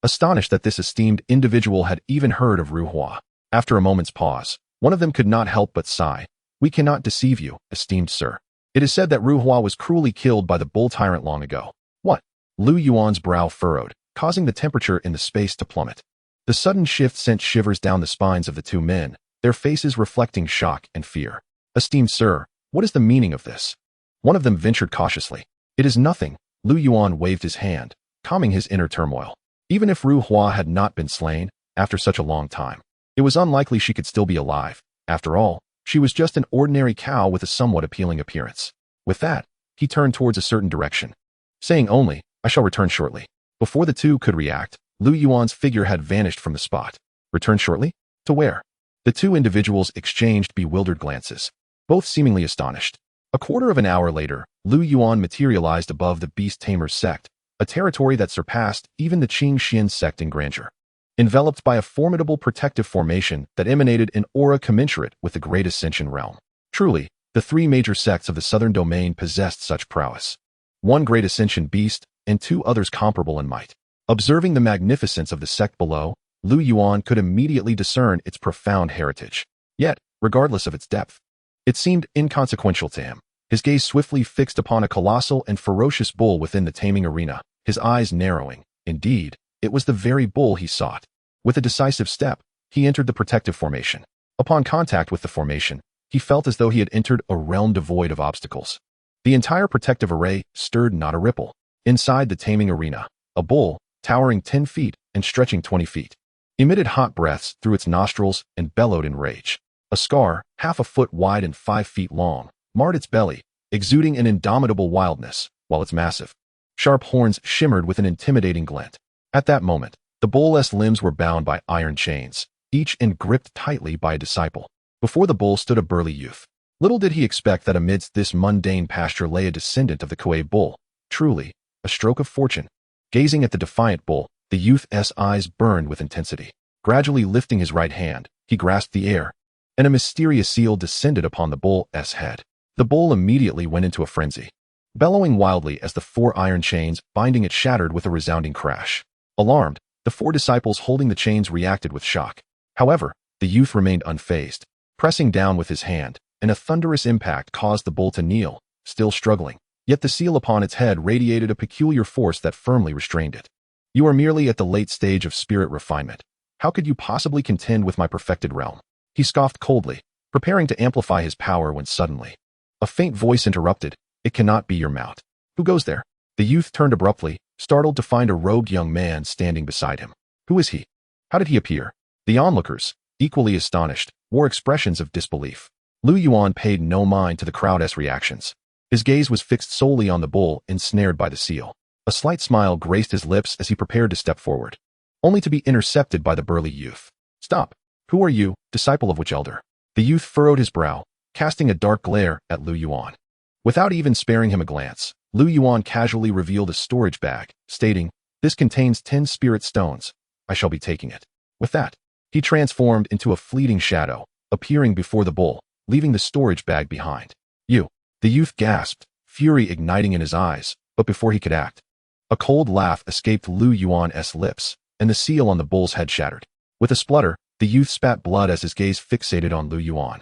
astonished that this esteemed individual had even heard of Ruhua. After a moment's pause, one of them could not help but sigh. We cannot deceive you, esteemed sir. It is said that Ruhua was cruelly killed by the bull tyrant long ago. What? Lu Yuan's brow furrowed, causing the temperature in the space to plummet. The sudden shift sent shivers down the spines of the 2 men, their faces reflecting shock and fear. Esteemed sir, what is the meaning of this? One of them ventured cautiously. It is nothing. Lu Yuan waved his hand, calming his inner turmoil. Even if Ruhua had not been slain, after such a long time, it was unlikely she could still be alive. After all, she was just an ordinary cow with a somewhat appealing appearance. With that, he turned towards a certain direction, saying only, I shall return shortly. Before the 2 could react, Lu Yuan's figure had vanished from the spot. Return shortly? To where? The two individuals exchanged bewildered glances, both seemingly astonished. A quarter of an hour later, Lu Yuan materialized above the Beast Tamers sect, a territory that surpassed even the Xianxian sect in grandeur. Enveloped by a formidable protective formation that emanated an aura commensurate with the Great Ascension realm. Truly, the three major sects of the southern domain possessed such prowess. One Great Ascension beast, and two others comparable in might. Observing the magnificence of the sect below, Lu Yuan could immediately discern its profound heritage. Yet, regardless of its depth, it seemed inconsequential to him. His gaze swiftly fixed upon a colossal and ferocious bull within the taming arena, his eyes narrowing. Indeed, it was the very bull he sought. With a decisive step, he entered the protective formation. Upon contact with the formation, he felt as though he had entered a realm devoid of obstacles. The entire protective array stirred not a ripple. Inside the taming arena, a bull, towering 10 feet and stretching 20 feet, emitted hot breaths through its nostrils and bellowed in rage. A scar, half a foot wide and 5 feet long, marred its belly, exuding an indomitable wildness, while its massive, sharp horns shimmered with an intimidating glint. At that moment, the bull's limbs were bound by iron chains, each end gripped tightly by a disciple. Before the bull stood a burly youth. Little did he expect that amidst this mundane pasture lay a descendant of the Kuei bull. Truly, a stroke of fortune. Gazing at the defiant bull, the youth's eyes burned with intensity. Gradually lifting his right hand, he grasped the air, and a mysterious seal descended upon the bull's head. The bull immediately went into a frenzy, bellowing wildly as the 4 iron chains binding it shattered with a resounding crash. Alarmed, the 4 disciples holding the chains reacted with shock. However, the youth remained unfazed, pressing down with his hand, and a thunderous impact caused the bull to kneel, still struggling. Yet the seal upon its head radiated a peculiar force that firmly restrained it. You are merely at the late stage of spirit refinement. How could you possibly contend with my perfected realm? He scoffed coldly, preparing to amplify his power when suddenly a faint voice interrupted. It cannot be your mount. Who goes there? The youth turned abruptly, startled to find a robed young man standing beside him. Who is he? How did he appear? The onlookers, equally astonished, wore expressions of disbelief. Lu Yuan paid no mind to the crowd's reactions. His gaze was fixed solely on the bull ensnared by the seal. A slight smile graced his lips as he prepared to step forward, only to be intercepted by the burly youth. Stop! Who are you, disciple of which elder? The youth furrowed his brow, casting a dark glare at Lu Yuan. Without even sparing him a glance, Lu Yuan casually revealed a storage bag, stating, "This contains 10 spirit stones. I shall be taking it." With that, he transformed into a fleeting shadow, appearing before the bull, leaving the storage bag behind. You! The youth gasped, fury igniting in his eyes, but before he could act, a cold laugh escaped Lu Yuan's lips, and the seal on the bull's head shattered. With a splutter, the youth spat blood as his gaze fixated on Lu Yuan.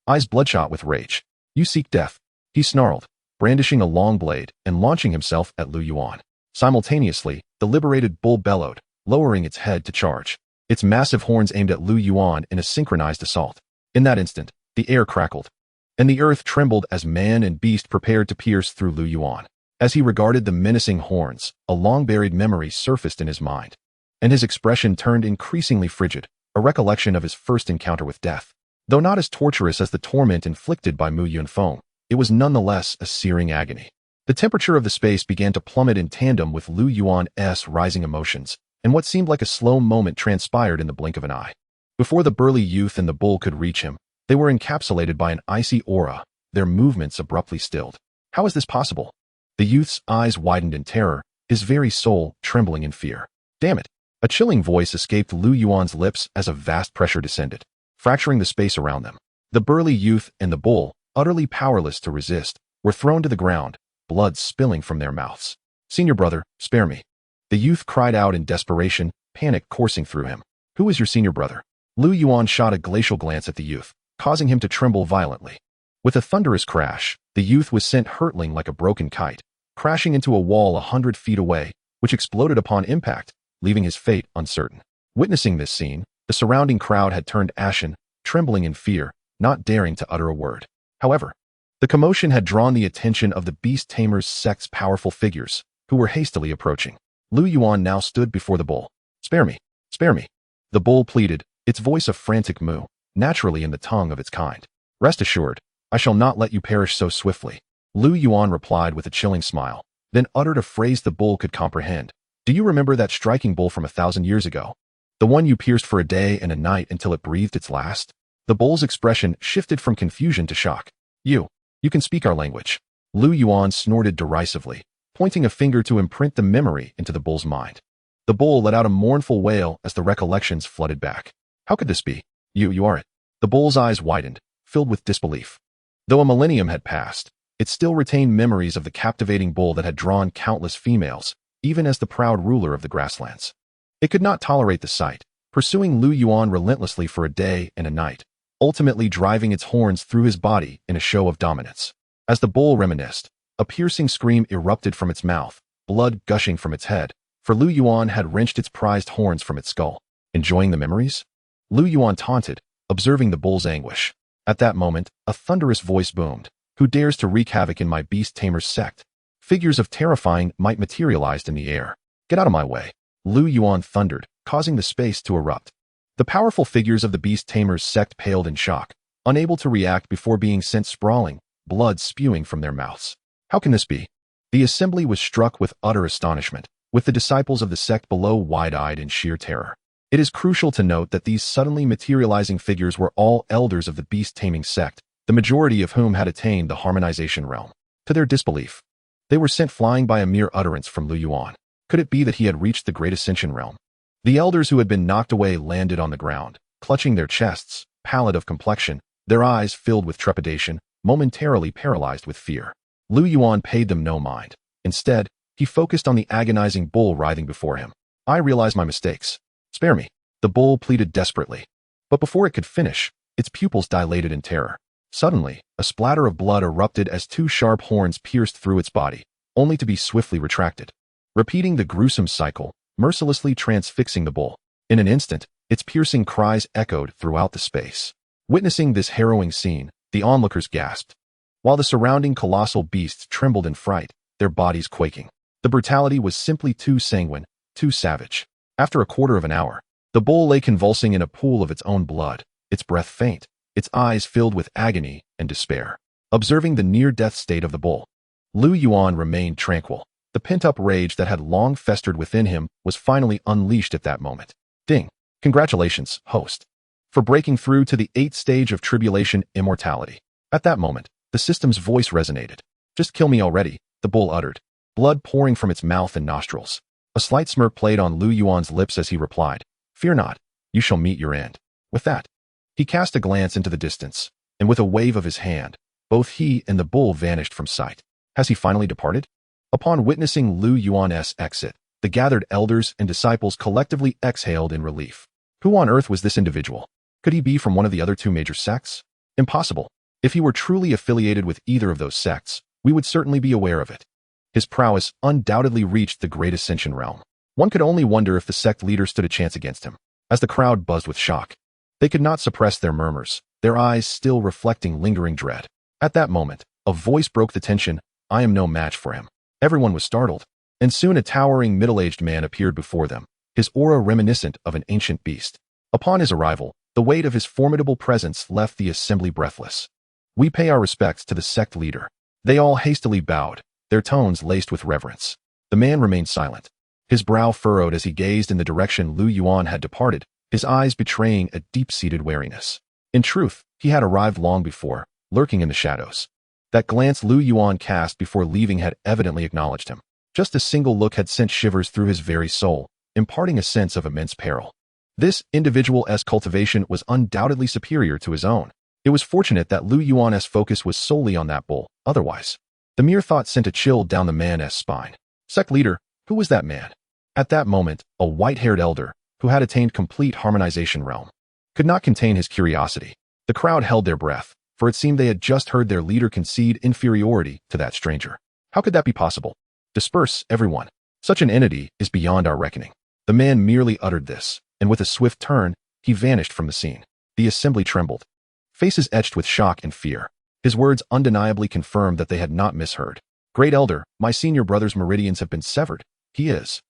Eyes bloodshot with rage. You seek death, he snarled, brandishing a long blade and launching himself at Lu Yuan. Simultaneously, the liberated bull bellowed, lowering its head to charge, its massive horns aimed at Lu Yuan in a synchronized assault. In that instant, the air crackled, and the earth trembled as man and beast prepared to pierce through Lu Yuan. As he regarded the menacing horns, a long-buried memory surfaced in his mind, and his expression turned increasingly frigid, a recollection of his first encounter with death. Though not as torturous as the torment inflicted by Mu Yunfeng, it was nonetheless a searing agony. The temperature of the space began to plummet in tandem with Lu Yuan's rising emotions, and what seemed like a slow moment transpired in the blink of an eye. Before the burly youth and the bull could reach him, they were encapsulated by an icy aura, their movements abruptly stilled. How is this possible? The youth's eyes widened in terror, his very soul trembling in fear. Damn it! A chilling voice escaped Lu Yuan's lips as a vast pressure descended, fracturing the space around them. The burly youth and the bull, utterly powerless to resist, were thrown to the ground, blood spilling from their mouths. Senior brother, spare me. The youth cried out in desperation, panic coursing through him. Who is your senior brother? Lu Yuan shot a glacial glance at the youth, causing him to tremble violently. With a thunderous crash, the youth was sent hurtling like a broken kite, crashing into a wall 100 feet away, which exploded upon impact, leaving his fate uncertain. Witnessing this scene, the surrounding crowd had turned ashen, trembling in fear, not daring to utter a word. However, the commotion had drawn the attention of the Beast Tamers sect's powerful figures, who were hastily approaching. Lu Yuan now stood before the bull. Spare me, spare me. The bull pleaded, its voice a frantic moo, naturally in the tongue of its kind. Rest assured, I shall not let you perish so swiftly. Lu Yuan replied with a chilling smile, then uttered a phrase the bull could comprehend. Do you remember that striking bull from 1,000 years ago? The one you pierced for a day and a night until it breathed its last? The bull's expression shifted from confusion to shock. You can speak our language. Lu Yuan snorted derisively, pointing a finger to imprint the memory into the bull's mind. The bull let out a mournful wail as the recollections flooded back. How could this be? You are it. The bull's eyes widened, filled with disbelief. Though a millennium had passed, it still retained memories of the captivating bull that had drawn countless females, even as the proud ruler of the grasslands. It could not tolerate the sight, pursuing Lu Yuan relentlessly for a day and a night, ultimately driving its horns through his body in a show of dominance. As the bull reminisced, a piercing scream erupted from its mouth, blood gushing from its head, for Lu Yuan had wrenched its prized horns from its skull. Enjoying the memories? Lu Yuan taunted, observing the bull's anguish. At that moment, a thunderous voice boomed. Who dares to wreak havoc in my beast tamer's sect? Figures of terrifying might materialized in the air. Get out of my way. Lu Yuan thundered, causing the space to erupt. The powerful figures of the beast tamer's sect paled in shock, unable to react before being sent sprawling, blood spewing from their mouths. How can this be? The assembly was struck with utter astonishment, with the disciples of the sect below wide-eyed in sheer terror. It is crucial to note that these suddenly materializing figures were all elders of the beast-taming sect, the majority of whom had attained the harmonization realm. To their disbelief, they were sent flying by a mere utterance from Lu Yuan. Could it be that he had reached the great ascension realm? The elders who had been knocked away landed on the ground, clutching their chests, pallid of complexion, their eyes filled with trepidation, momentarily paralyzed with fear. Lu Yuan paid them no mind. Instead, he focused on the agonizing bull writhing before him. I realize my mistakes. Spare me. The bull pleaded desperately. But before it could finish, its pupils dilated in terror. Suddenly, a splatter of blood erupted as two sharp horns pierced through its body, only to be swiftly retracted, repeating the gruesome cycle, mercilessly transfixing the bull. In an instant, its piercing cries echoed throughout the space. Witnessing this harrowing scene, the onlookers gasped, while the surrounding colossal beasts trembled in fright, their bodies quaking. The brutality was simply too sanguine, too savage. After a quarter of an hour, the bull lay convulsing in a pool of its own blood, its breath faint, its eyes filled with agony and despair. Observing the near-death state of the bull, Lu Yuan remained tranquil. The pent-up rage that had long festered within him was finally unleashed at that moment. Ding! Congratulations, host, for breaking through to the 8th stage of tribulation immortality. At that moment, the system's voice resonated. Just kill me already, the bull uttered, blood pouring from its mouth and nostrils. A slight smirk played on Lu Yuan's lips as he replied, Fear not, you shall meet your end. With that, he cast a glance into the distance, and with a wave of his hand, both he and the bull vanished from sight. Has he finally departed? Upon witnessing Lu Yuan's exit, the gathered elders and disciples collectively exhaled in relief. Who on earth was this individual? Could he be from one of the other two major sects? Impossible. If he were truly affiliated with either of those sects, we would certainly be aware of it. His prowess undoubtedly reached the Great Ascension realm. One could only wonder if the sect leader stood a chance against him. As the crowd buzzed with shock, they could not suppress their murmurs, their eyes still reflecting lingering dread. At that moment, a voice broke the tension. I am no match for him. Everyone was startled, and soon a towering middle-aged man appeared before them, his aura reminiscent of an ancient beast. Upon his arrival, the weight of his formidable presence left the assembly breathless. We pay our respects to the sect leader. They all hastily bowed, their tones laced with reverence. The man remained silent, his brow furrowed as he gazed in the direction Lu Yuan had departed, his eyes betraying a deep-seated wariness. In truth, he had arrived long before, lurking in the shadows. That glance Lu Yuan cast before leaving had evidently acknowledged him. Just a single look had sent shivers through his very soul, imparting a sense of immense peril. This individual's cultivation was undoubtedly superior to his own. It was fortunate that Lu Yuan's focus was solely on that bull, otherwise, the mere thought sent a chill down the man's spine. Sect leader, who was that man? At that moment, a white-haired elder, who had attained complete harmonization realm, could not contain his curiosity. The crowd held their breath, for it seemed they had just heard their leader concede inferiority to that stranger. How could that be possible? Disperse, everyone. Such an entity is beyond our reckoning. The man merely uttered this, and with a swift turn, he vanished from the scene. The assembly trembled, faces etched with shock and fear. His words undeniably confirmed that they had not misheard. Great Elder, my senior brother's meridians have been severed. He is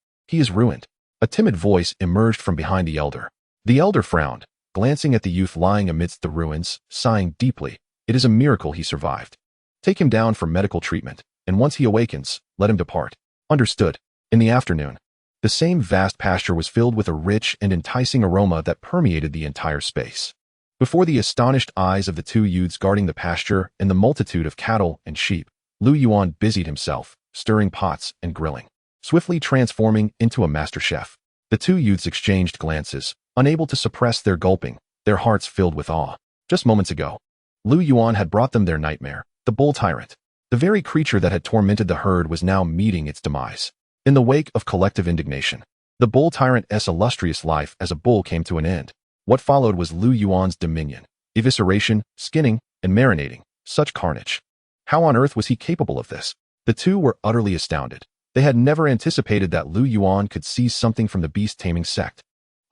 ruined. A timid voice emerged from behind the elder. The elder frowned, glancing at the youth lying amidst the ruins, sighing deeply. It is a miracle he survived. Take him down for medical treatment, and once he awakens, let him depart. Understood. In the afternoon, The same vast pasture was filled with a rich and enticing aroma that permeated the entire space. Before the astonished eyes of the two youths guarding the pasture and the multitude of cattle and sheep, Lu Yuan busied himself, stirring pots and grilling, swiftly transforming into a master chef. The two youths exchanged glances, unable to suppress their gulping, their hearts filled with awe. Just moments ago, Lu Yuan had brought them their nightmare, the bull tyrant. The very creature that had tormented the herd was now meeting its demise. In the wake of collective indignation, the bull tyrant's illustrious life as a bull came to an end. What followed was Lu Yuan's dominion, evisceration, skinning, and marinating. Such carnage. How on earth was he capable of this? The two were utterly astounded. They had never anticipated that Lu Yuan could seize something from the beast-taming sect.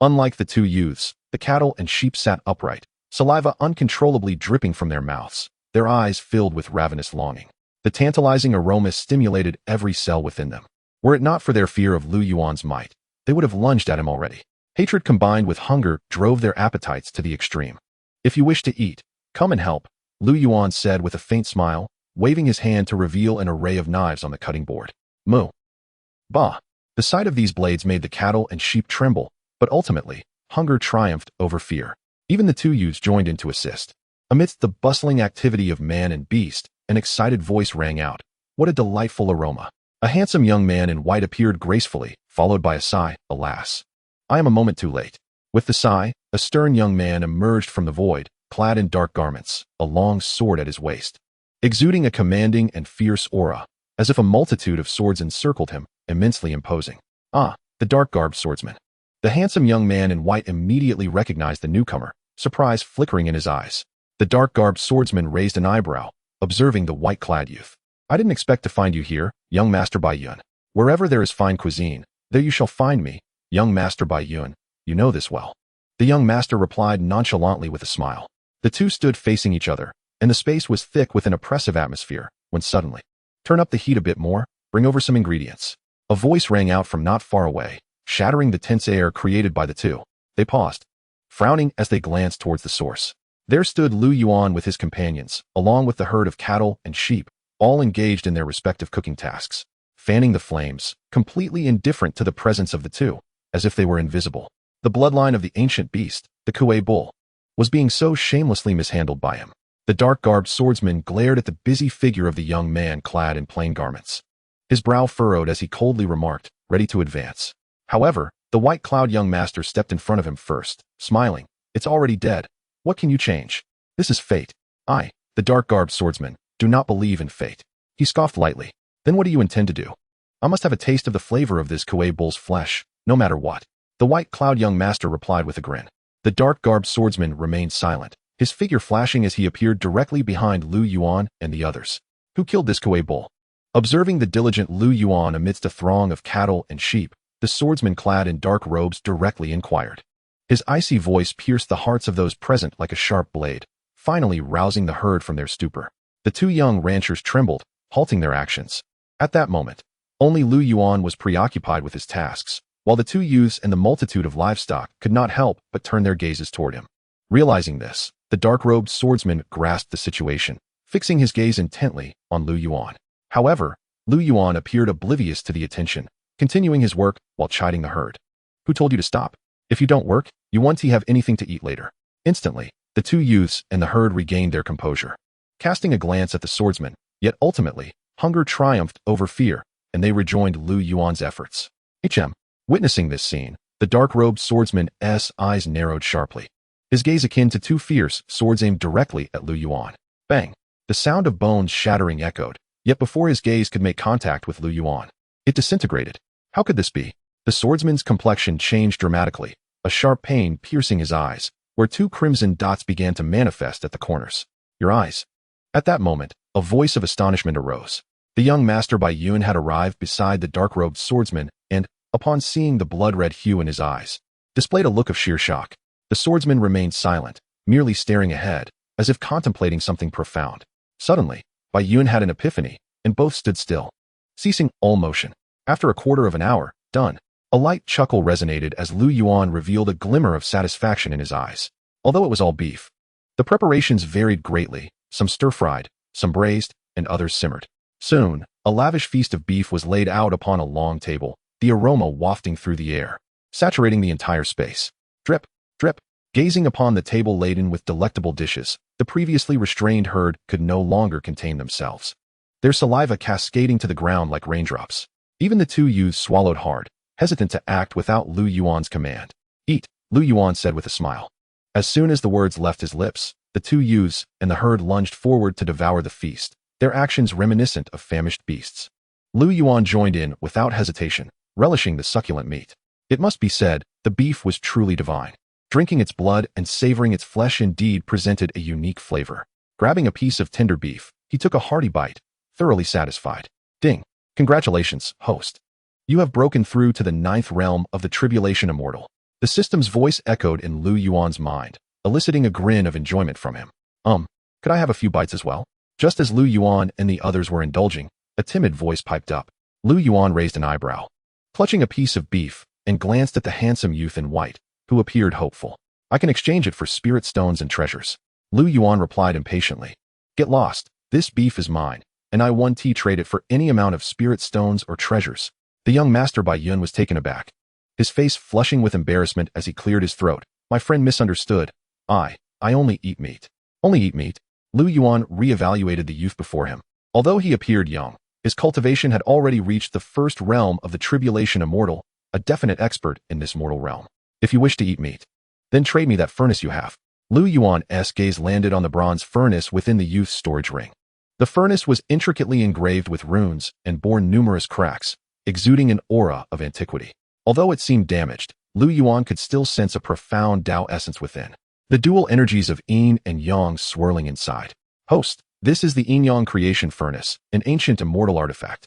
Unlike the two youths, the cattle and sheep sat upright, saliva uncontrollably dripping from their mouths, their eyes filled with ravenous longing. The tantalizing aroma stimulated every cell within them. Were it not for their fear of Lu Yuan's might, they would have lunged at him already. Hatred combined with hunger drove their appetites to the extreme. If you wish to eat, come and help, Lu Yuan said with a faint smile, waving his hand to reveal an array of knives on the cutting board. Moo. Bah. The sight of these blades made the cattle and sheep tremble, but ultimately, hunger triumphed over fear. Even the two youths joined in to assist. Amidst the bustling activity of man and beast, an excited voice rang out. What a delightful aroma. A handsome young man in white appeared gracefully, followed by a sigh. Alas, I am a moment too late. With the sigh, a stern young man emerged from the void, clad in dark garments, a long sword at his waist, exuding a commanding and fierce aura, as if a multitude of swords encircled him, immensely imposing. Ah, the dark-garbed swordsman. The handsome young man in white immediately recognized the newcomer, surprise flickering in his eyes. The dark-garbed swordsman raised an eyebrow, observing the white-clad youth. I didn't expect to find you here, young master by Yuan. Wherever there is fine cuisine, there you shall find me, young master by Yuan. You know this well. The young master replied nonchalantly with a smile. The two stood facing each other, and the space was thick with an oppressive atmosphere, when suddenly, turn up the heat a bit more, bring over some ingredients. A voice rang out from not far away, shattering the tense air created by the two. They paused, frowning as they glanced towards the source. There stood Lu Yuan with his companions, along with the herd of cattle and sheep, all engaged in their respective cooking tasks, fanning the flames, completely indifferent to the presence of the two, as if they were invisible. The bloodline of the ancient beast, the Kuei bull, was being so shamelessly mishandled by him. The dark-garbed swordsman glared at the busy figure of the young man clad in plain garments. His brow furrowed as he coldly remarked, ready to advance. However, the white-clad young master stepped in front of him first, smiling. It's already dead. What can you change? This is fate. I, the dark-garbed swordsman, do not believe in fate. He scoffed lightly. Then what do you intend to do? I must have a taste of the flavor of this Kuei bull's flesh, no matter what. The white-clad young master replied with a grin. The dark-garbed swordsman remained silent, his figure flashing as he appeared directly behind Lu Yuan and the others. Who killed this Kuei bull? Observing the diligent Lu Yuan amidst a throng of cattle and sheep, the swordsman clad in dark robes directly inquired. His icy voice pierced the hearts of those present like a sharp blade, finally rousing the herd from their stupor. The two young ranchers trembled, halting their actions. At that moment, only Lu Yuan was preoccupied with his tasks, while the two youths and the multitude of livestock could not help but turn their gazes toward him. Realizing this, the dark-robed swordsman grasped the situation, fixing his gaze intently on Lu Yuan. However, Lu Yuan appeared oblivious to the attention, continuing his work while chiding the herd. Who told you to stop? If you don't work, you won't have anything to eat later. Instantly, the two youths and the herd regained their composure. Casting a glance at the swordsman, yet ultimately, hunger triumphed over fear, and they rejoined Lu Yuan's efforts. Witnessing this scene, the dark-robed swordsman's eyes narrowed sharply. His gaze akin to two fierce swords aimed directly at Lu Yuan. Bang! The sound of bones shattering echoed, yet before his gaze could make contact with Lu Yuan, it disintegrated. How could this be? The swordsman's complexion changed dramatically, a sharp pain piercing his eyes, where two crimson dots began to manifest at the corners. Your eyes. At that moment, a voice of astonishment arose. The young master by Yuan had arrived beside the dark-robed swordsman and, upon seeing the blood-red hue in his eyes, displayed a look of sheer shock. The swordsman remained silent, merely staring ahead, as if contemplating something profound. Suddenly, Bai Yuan had an epiphany, and both stood still, ceasing all motion. After a quarter of an hour, done. A light chuckle resonated as Lu Yuan revealed a glimmer of satisfaction in his eyes. Although it was all beef, the preparations varied greatly, some stir-fried, some braised, and others simmered. Soon, a lavish feast of beef was laid out upon a long table, the aroma wafting through the air, saturating the entire space. Drip, drip. Gazing upon the table laden with delectable dishes, the previously restrained herd could no longer contain themselves, their saliva cascading to the ground like raindrops. Even the two youths swallowed hard, hesitant to act without Lu Yuan's command. Eat, Lu Yuan said with a smile. As soon as the words left his lips, the two youths and the herd lunged forward to devour the feast, their actions reminiscent of famished beasts. Lu Yuan joined in without hesitation, relishing the succulent meat. It must be said, the beef was truly divine. Drinking its blood and savoring its flesh indeed presented a unique flavor. Grabbing a piece of tender beef, he took a hearty bite, thoroughly satisfied. Ding! Congratulations, host. You have broken through to the 9th realm of the Tribulation Immortal. The system's voice echoed in Lu Yuan's mind, eliciting a grin of enjoyment from him. Could I have a few bites as well? Just as Lu Yuan and the others were indulging, a timid voice piped up. Lu Yuan raised an eyebrow, clutching a piece of beef, and glanced at the handsome youth in white, who appeared hopeful. I can exchange it for spirit stones and treasures. Lu Yuan replied impatiently. Get lost, this beef is mine, and I won't trade it for any amount of spirit stones or treasures. The young master by Yuan was taken aback, his face flushing with embarrassment as he cleared his throat. My friend misunderstood. I only eat meat. Only eat meat? Lu Yuan re-evaluated the youth before him. Although he appeared young, his cultivation had already reached the 1st realm of the Tribulation Immortal, a definite expert in this mortal realm. If you wish to eat meat, then trade me that furnace you have. Lu Yuan's gaze landed on the bronze furnace within the youth's storage ring. The furnace was intricately engraved with runes and bore numerous cracks, exuding an aura of antiquity. Although it seemed damaged, Lu Yuan could still sense a profound Tao essence within. The dual energies of yin and yang swirling inside. Host, this is the yin-yang creation furnace, an ancient immortal artifact.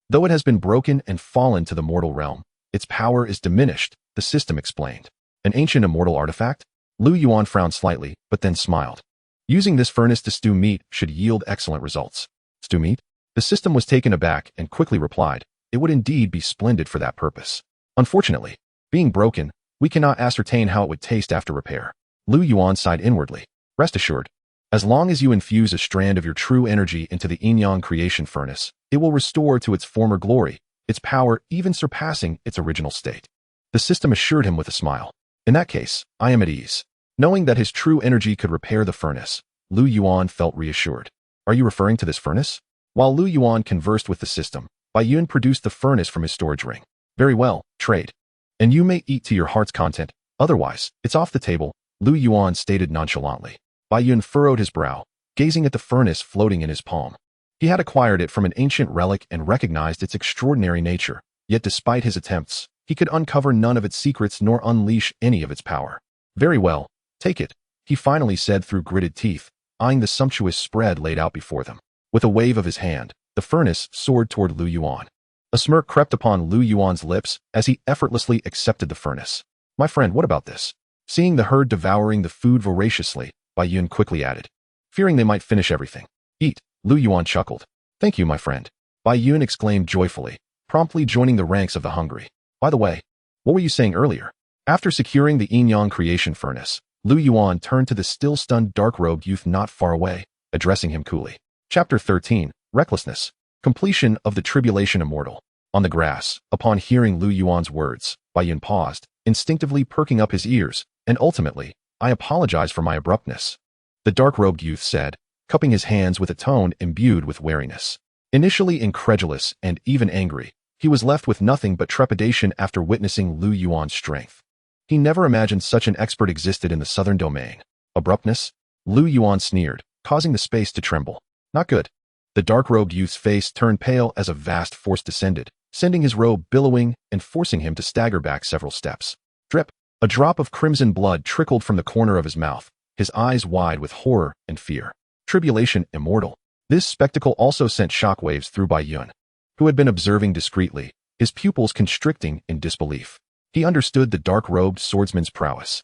Though it has been broken and fallen to the mortal realm, its power is diminished, the system explained. An ancient immortal artifact? Lu Yuan frowned slightly, but then smiled. Using this furnace to stew meat should yield excellent results. Stew meat? The system was taken aback and quickly replied, it would indeed be splendid for that purpose. Unfortunately, being broken, we cannot ascertain how it would taste after repair. Lu Yuan sighed inwardly. Rest assured, as long as you infuse a strand of your true energy into the yin-yang creation furnace, it will restore to its former glory, its power even surpassing its original state. The system assured him with a smile. In that case, I am at ease. Knowing that his true energy could repair the furnace, Lu Yuan felt reassured. Are you referring to this furnace? While Lu Yuan conversed with the system, Bai Yun produced the furnace from his storage ring. Very well, trade. And you may eat to your heart's content, otherwise, it's off the table, Lu Yuan stated nonchalantly. Bai Yun furrowed his brow, gazing at the furnace floating in his palm. He had acquired it from an ancient relic and recognized its extraordinary nature, yet despite his attempts, he could uncover none of its secrets nor unleash any of its power. Very well, take it, he finally said through gritted teeth, eyeing the sumptuous spread laid out before them. With a wave of his hand, the furnace soared toward Lu Yuan. A smirk crept upon Lu Yuan's lips as he effortlessly accepted the furnace. My friend, what about this? Seeing the herd devouring the food voraciously, Bai Yun quickly added, fearing they might finish everything. Eat, Lu Yuan chuckled. Thank you, my friend. Bai Yun exclaimed joyfully, promptly joining the ranks of the hungry. By the way, what were you saying earlier? After securing the yin-yang creation furnace, Lu Yuan turned to the still-stunned dark-robed youth not far away, addressing him coolly. Chapter 13, Recklessness. Completion of the Tribulation Immortal. On the grass, upon hearing Lu Yuan's words, Bai Yun paused, instinctively perking up his ears, and ultimately, I apologize for my abruptness. The dark-robed youth said, cupping his hands with a tone imbued with wariness. Initially incredulous and even angry, he was left with nothing but trepidation after witnessing Lu Yuan's strength. He never imagined such an expert existed in the southern domain. Abruptness? Lu Yuan sneered, causing the space to tremble. Not good. The dark-robed youth's face turned pale as a vast force descended, sending his robe billowing and forcing him to stagger back several steps. Drip. A drop of crimson blood trickled from the corner of his mouth, his eyes wide with horror and fear. Tribulation Immortal. This spectacle also sent shockwaves through Bai Yun, who had been observing discreetly, his pupils constricting in disbelief. He understood the dark-robed swordsman's prowess.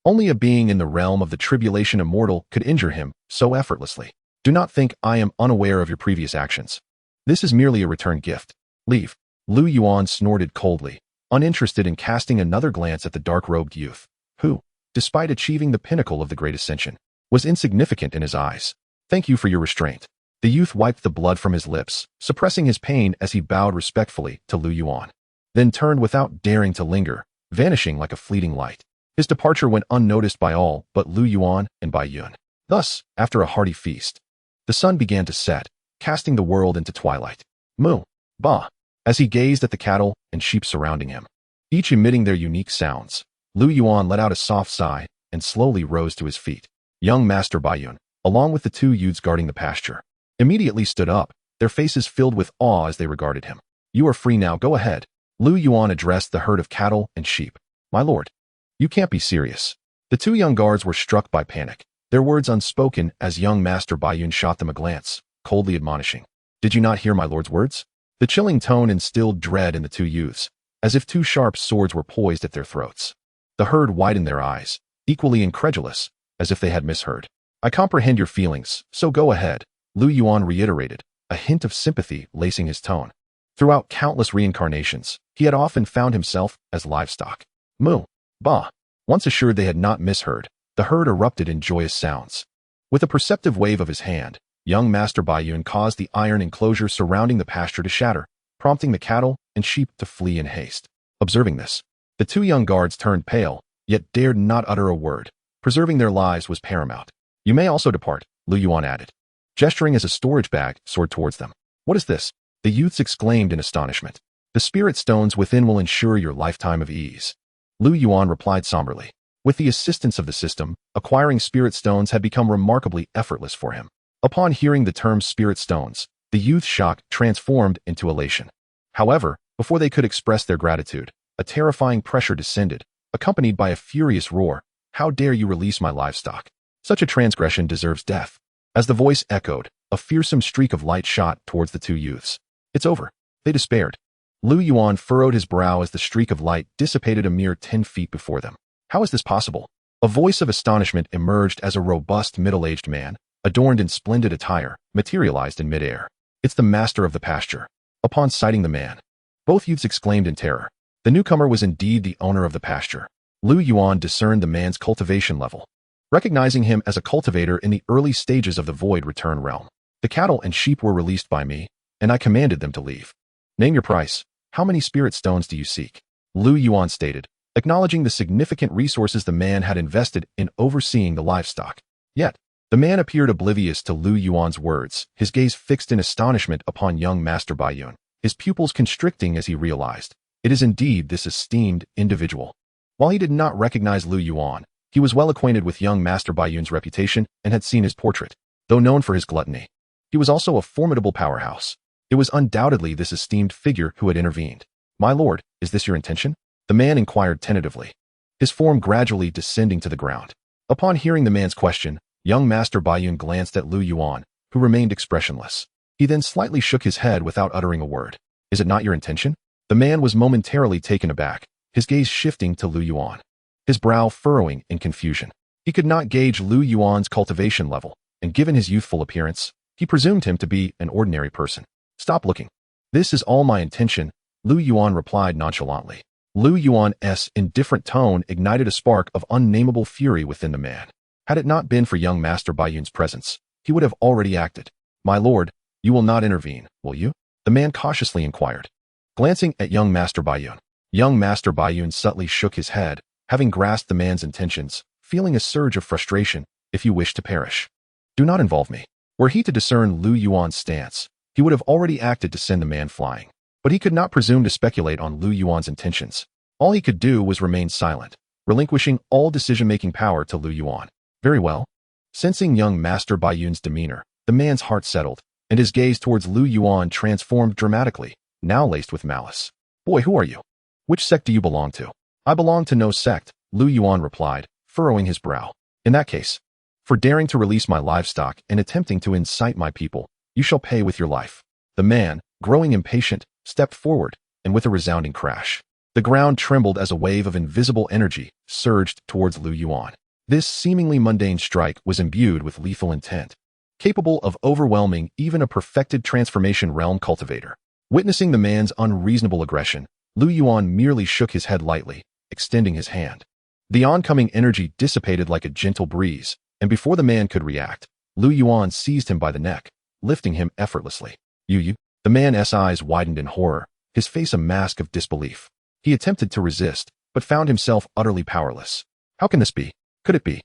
Only a being in the realm of the Tribulation Immortal could injure him so effortlessly. Do not think I am unaware of your previous actions. This is merely a return gift. Leave. Lu Yuan snorted coldly, uninterested in casting another glance at the dark-robed youth, who, despite achieving the pinnacle of the Great Ascension, was insignificant in his eyes. Thank you for your restraint. The youth wiped the blood from his lips, suppressing his pain as he bowed respectfully to Lu Yuan. then turned without daring to linger, vanishing like a fleeting light. His departure went unnoticed by all but Lu Yuan and Bai Yun. Thus, after a hearty feast, the sun began to set, casting the world into twilight. Moo! Ba! As he gazed at the cattle and sheep surrounding him, each emitting their unique sounds, Lu Yuan let out a soft sigh and slowly rose to his feet. Young Master Bai Yun, along with the two youths guarding the pasture, immediately stood up, their faces filled with awe as they regarded him. You are free now, go ahead. Lu Yuan addressed the herd of cattle and sheep. My lord, you can't be serious. The two young guards were struck by panic, their words unspoken as young Master Bai Yun shot them a glance, coldly admonishing. Did you not hear my lord's words? The chilling tone instilled dread in the two youths, as if two sharp swords were poised at their throats. The herd widened their eyes, equally incredulous, as if they had misheard. I comprehend your feelings, so go ahead, Lu Yuan reiterated, a hint of sympathy lacing his tone. Throughout countless reincarnations, he had often found himself as livestock. Moo! Ba! Once assured they had not misheard, the herd erupted in joyous sounds. With a perceptive wave of his hand, young Master Bai Yun caused the iron enclosure surrounding the pasture to shatter, prompting the cattle and sheep to flee in haste. Observing this, the two young guards turned pale, yet dared not utter a word. Preserving their lives was paramount. You may also depart, Lu Yuan added, gesturing as a storage bag soared towards them. What is this? The youths exclaimed in astonishment. The spirit stones within will ensure your lifetime of ease. Lu Yuan replied somberly. With the assistance of the system, acquiring spirit stones had become remarkably effortless for him. Upon hearing the term spirit stones, the youth's shock transformed into elation. However, before they could express their gratitude, a terrifying pressure descended, accompanied by a furious roar. How dare you release my livestock? Such a transgression deserves death. As the voice echoed, a fearsome streak of light shot towards the two youths. It's over. They despaired. Lu Yuan furrowed his brow as the streak of light dissipated a mere 10 feet before them. How is this possible? A voice of astonishment emerged as a robust middle-aged man, adorned in splendid attire, materialized in midair. It's the master of the pasture. Upon sighting the man, both youths exclaimed in terror. The newcomer was indeed the owner of the pasture. Lu Yuan discerned the man's cultivation level, recognizing him as a cultivator in the early stages of the Void Return realm. The cattle and sheep were released by me, and I commanded them to leave. Name your price. How many spirit stones do you seek? Lu Yuan stated, acknowledging the significant resources the man had invested in overseeing the livestock. Yet, the man appeared oblivious to Lu Yuan's words, his gaze fixed in astonishment upon young Master Bai Yun, his pupils constricting as he realized, it is indeed this esteemed individual. While he did not recognize Lu Yuan, he was well acquainted with young Master Bai Yun's reputation and had seen his portrait. Though known for his gluttony, he was also a formidable powerhouse. It was undoubtedly this esteemed figure who had intervened. My lord, is this your intention? The man inquired tentatively, his form gradually descending to the ground. Upon hearing the man's question, young Master Bai Yun glanced at Lu Yuan, who remained expressionless. He then slightly shook his head without uttering a word. Is it not your intention? The man was momentarily taken aback, his gaze shifting to Lu Yuan, his brow furrowing in confusion. He could not gauge Lu Yuan's cultivation level, and given his youthful appearance, he presumed him to be an ordinary person. Stop looking. This is all my intention, Lu Yuan replied nonchalantly. Lu Yuan's indifferent tone ignited a spark of unnameable fury within the man. Had it not been for young Master Bai Yun's presence, he would have already acted. My lord, you will not intervene, will you? The man cautiously inquired, glancing at young Master Bai Yun. Young Master Bai Yun subtly shook his head, having grasped the man's intentions, feeling a surge of frustration. If you wish to perish, do not involve me. Were he to discern Lu Yuan's stance, he would have already acted to send the man flying. But he could not presume to speculate on Lu Yuan's intentions. All he could do was remain silent, relinquishing all decision-making power to Lu Yuan. Very well. Sensing young Master Bai Yun's demeanor, the man's heart settled, and his gaze towards Lu Yuan transformed dramatically, now laced with malice. Boy, who are you? Which sect do you belong to? I belong to no sect, Lu Yuan replied, furrowing his brow. In that case, for daring to release my livestock and attempting to incite my people, you shall pay with your life. The man, growing impatient, stepped forward, and with a resounding crash, the ground trembled as a wave of invisible energy surged towards Lu Yuan. This seemingly mundane strike was imbued with lethal intent, capable of overwhelming even a perfected transformation realm cultivator. Witnessing the man's unreasonable aggression, Lu Yuan merely shook his head lightly, extending his hand. The oncoming energy dissipated like a gentle breeze, and before the man could react, Lu Yuan seized him by the neck, lifting him effortlessly. You. The man's eyes widened in horror, his face a mask of disbelief. He attempted to resist, but found himself utterly powerless. How can this be? Could it be?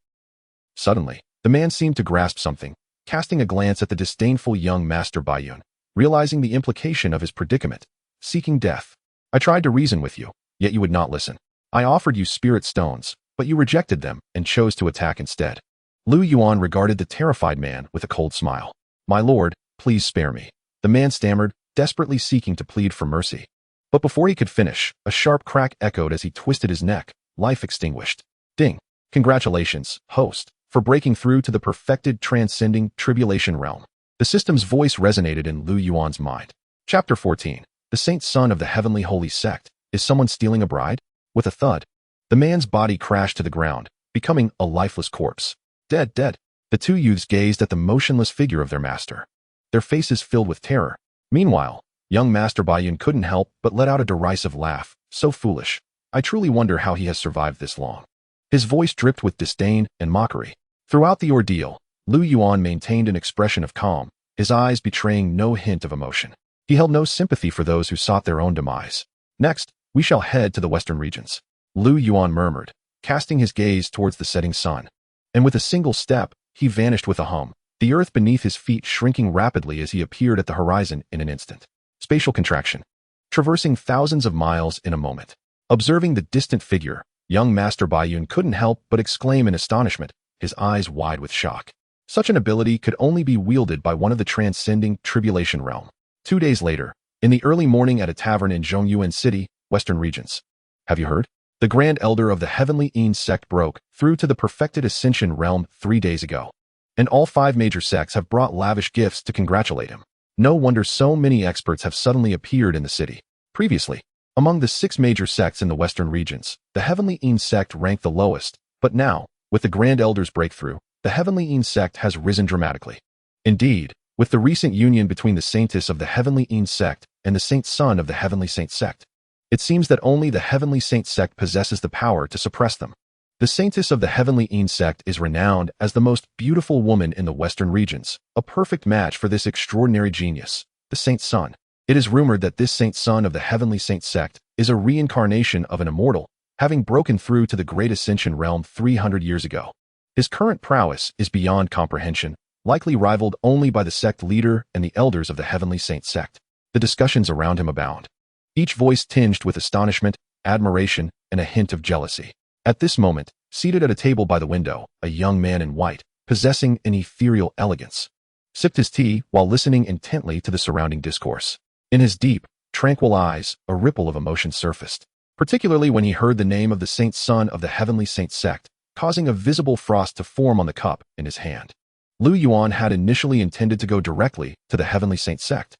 Suddenly, the man seemed to grasp something, casting a glance at the disdainful young Master Yuan, realizing the implication of his predicament, seeking death. I tried to reason with you, yet you would not listen. I offered you spirit stones, but you rejected them and chose to attack instead. Yuan regarded the terrified man with a cold smile. My lord, please spare me. The man stammered, desperately seeking to plead for mercy. But before he could finish, a sharp crack echoed as he twisted his neck, life extinguished. Ding! Congratulations, host, for breaking through to the perfected transcending tribulation realm. The system's voice resonated in Yuan's mind. Chapter 14. The Saint Son of the Heavenly Holy Sect. Is someone stealing a bride? With a thud, the man's body crashed to the ground, becoming a lifeless corpse. Dead. The two youths gazed at the motionless figure of their master, their faces filled with terror. Meanwhile, young Master Yuan couldn't help but let out a derisive laugh. So foolish. I truly wonder how he has survived this long. His voice dripped with disdain and mockery. Throughout the ordeal, Yuan maintained an expression of calm, his eyes betraying no hint of emotion. He held no sympathy for those who sought their own demise. Next, we shall head to the western regions, Yuan murmured, casting his gaze towards the setting sun. And with a single step, he vanished with a hum, the earth beneath his feet shrinking rapidly as he appeared at the horizon in an instant. Spatial contraction. Traversing thousands of miles in a moment. Observing the distant figure, young Master Yuan couldn't help but exclaim in astonishment, his eyes wide with shock. Such an ability could only be wielded by one of the transcending tribulation realm. 2 days later, in the early morning at a tavern in Zhongyuan City, western regions. Have you heard? The Grand Elder of the Heavenly Yin sect broke through to the perfected ascension realm 3 days ago. And all 5 major sects have brought lavish gifts to congratulate him. No wonder so many experts have suddenly appeared in the city. Previously, among the 6 major sects in the western regions, the Heavenly Yin sect ranked the lowest, but now, with the Grand Elder's breakthrough, the Heavenly Yin sect has risen dramatically. Indeed, with the recent union between the Saintess of the Heavenly Yin sect and the Saint Son of the Heavenly Saint sect, it seems that only the Heavenly Saint sect possesses the power to suppress them. The Saintess of the Heavenly Yin sect is renowned as the most beautiful woman in the western regions, a perfect match for this extraordinary genius, the Saint Son. It is rumored that this Saint Son of the Heavenly Saint sect is a reincarnation of an immortal, having broken through to the Great Ascension realm 300 years ago. His current prowess is beyond comprehension, likely rivaled only by the sect leader and the elders of the Heavenly Saint sect. The discussions around him abound, each voice tinged with astonishment, admiration, and a hint of jealousy. At this moment, seated at a table by the window, a young man in white, possessing an ethereal elegance, sipped his tea while listening intently to the surrounding discourse. In his deep, tranquil eyes, a ripple of emotion surfaced, particularly when he heard the name of the Saint Son of the Heavenly Saint sect, causing a visible frost to form on the cup in his hand. Yuan had initially intended to go directly to the Heavenly Saint sect,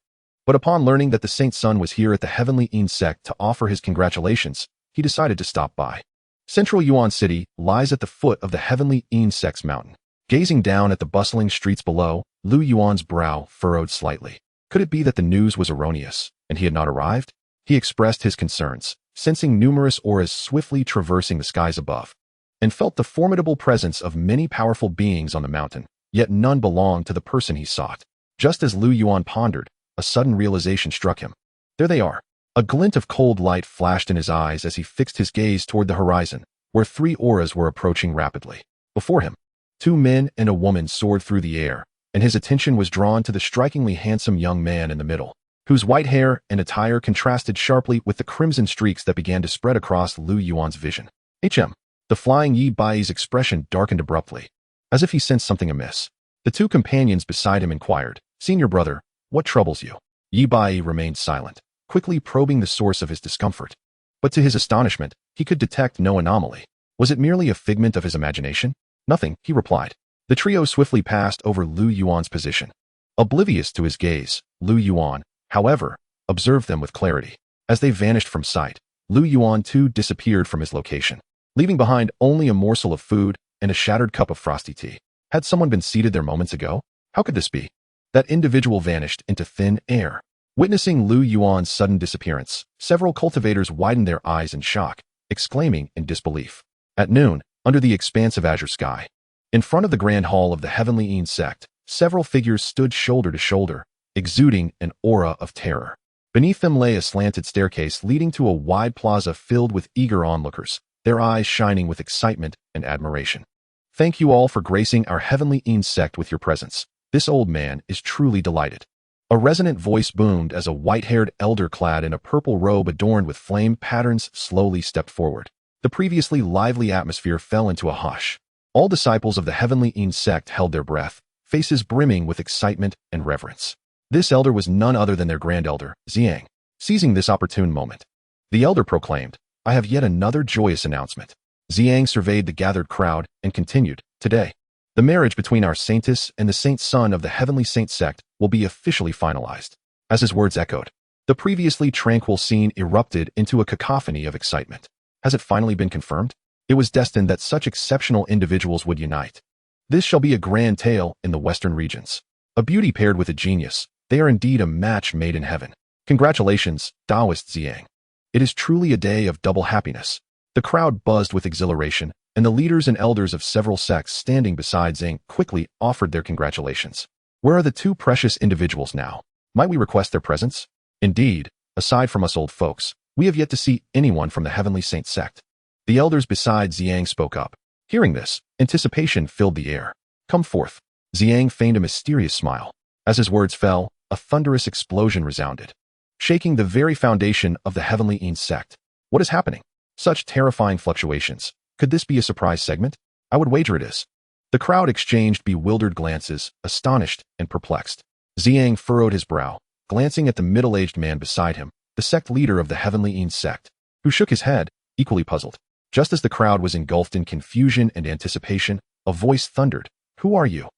but upon learning that the Saint Son was here at the Heavenly Yin sect to offer his congratulations, he decided to stop by. Central Yuan City lies at the foot of the Heavenly Yin sect's mountain. Gazing down at the bustling streets below, Yuan's brow furrowed slightly. Could it be that the news was erroneous, and he had not arrived? He expressed his concerns, sensing numerous auras swiftly traversing the skies above, and felt the formidable presence of many powerful beings on the mountain, yet none belonged to the person he sought. Just as Yuan pondered, a sudden realization struck him. There they are. A glint of cold light flashed in his eyes as he fixed his gaze toward the horizon, where 3 auras were approaching rapidly. Before him, 2 men and a woman soared through the air, and his attention was drawn to the strikingly handsome young man in the middle, whose white hair and attire contrasted sharply with the crimson streaks that began to spread across Yuan's vision. The flying Yi Bai's expression darkened abruptly, as if he sensed something amiss. The 2 companions beside him inquired, "Senior brother, what troubles you?" Yi Bai remained silent, quickly probing the source of his discomfort. But to his astonishment, he could detect no anomaly. Was it merely a figment of his imagination? "Nothing," he replied. The trio swiftly passed over Yuan's position. Oblivious to his gaze, Yuan, however, observed them with clarity. As they vanished from sight, Yuan too disappeared from his location, leaving behind only a morsel of food and a shattered cup of frosty tea. Had someone been seated there moments ago? How could this be? That individual vanished into thin air. Witnessing Yuan's sudden disappearance, several cultivators widened their eyes in shock, exclaiming in disbelief. At noon, under the expanse of azure sky, in front of the grand hall of the Heavenly Yin sect, several figures stood shoulder to shoulder, exuding an aura of terror. Beneath them lay a slanted staircase leading to a wide plaza filled with eager onlookers, their eyes shining with excitement and admiration. Thank you all for gracing our heavenly sect with your presence. This old man is truly delighted. A resonant voice boomed as a white-haired elder clad in a purple robe adorned with flame patterns slowly stepped forward. The previously lively atmosphere fell into a hush. All disciples of the heavenly sect held their breath, faces brimming with excitement and reverence. This elder was none other than their grand elder, Xiang. Seizing this opportune moment, the elder proclaimed, "I have yet another joyous announcement." Xiang surveyed the gathered crowd and continued, "Today, the marriage between our saintess and the saint son of the heavenly saint sect will be officially finalized." As his words echoed, the previously tranquil scene erupted into a cacophony of excitement. Has it finally been confirmed? It was destined that such exceptional individuals would unite. This shall be a grand tale in the western regions. A beauty paired with a genius. They are indeed a match made in heaven. Congratulations, Taoist Xiang. It is truly a day of double happiness. The crowd buzzed with exhilaration, and the leaders and elders of several sects standing beside Xiang quickly offered their congratulations. Where are the two precious individuals now? Might we request their presence? Indeed, aside from us old folks, we have yet to see anyone from the heavenly saint sect. The elders beside Xiang spoke up. Hearing this, anticipation filled the air. Come forth. Xiang feigned a mysterious smile. As his words fell, a thunderous explosion resounded, shaking the very foundation of the heavenly sect. What is happening? Such terrifying fluctuations. Could this be a surprise segment? I would wager it is. The crowd exchanged bewildered glances, astonished and perplexed. Xiang furrowed his brow, glancing at the middle-aged man beside him, the sect leader of the heavenly sect, who shook his head, equally puzzled. Just as the crowd was engulfed in confusion and anticipation, a voice thundered, "Who are you?"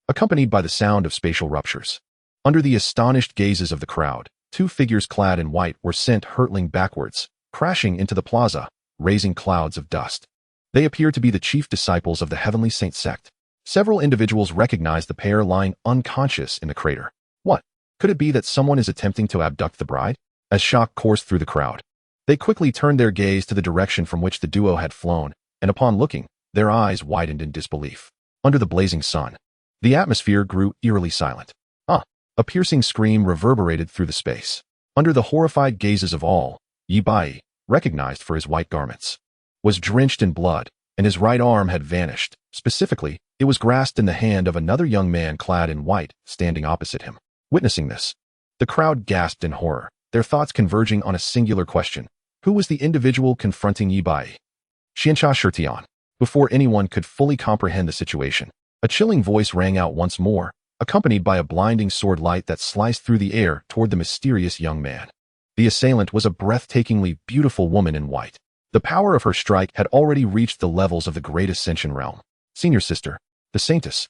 accompanied by the sound of spatial ruptures. Under the astonished gazes of the crowd, two figures clad in white were sent hurtling backwards, crashing into the plaza, raising clouds of dust. They appeared to be the chief disciples of the heavenly saint sect. Several individuals recognized the pair lying unconscious in the crater. What? Could it be that someone is attempting to abduct the bride? As shock coursed through the crowd, they quickly turned their gaze to the direction from which the duo had flown, and upon looking, their eyes widened in disbelief. Under the blazing sun, the atmosphere grew eerily silent. A piercing scream reverberated through the space. Under the horrified gazes of all, Yi Bai, recognized for his white garments, was drenched in blood, and his right arm had vanished. Specifically, it was grasped in the hand of another young man clad in white, standing opposite him. Witnessing this, the crowd gasped in horror, their thoughts converging on a singular question. Who was the individual confronting Yi Bai? Xianxiaaudiobooks. Before anyone could fully comprehend the situation, a chilling voice rang out once more, accompanied by a blinding sword light that sliced through the air toward the mysterious young man. The assailant was a breathtakingly beautiful woman in white. The power of her strike had already reached the levels of the great ascension realm. Senior sister, the saintess.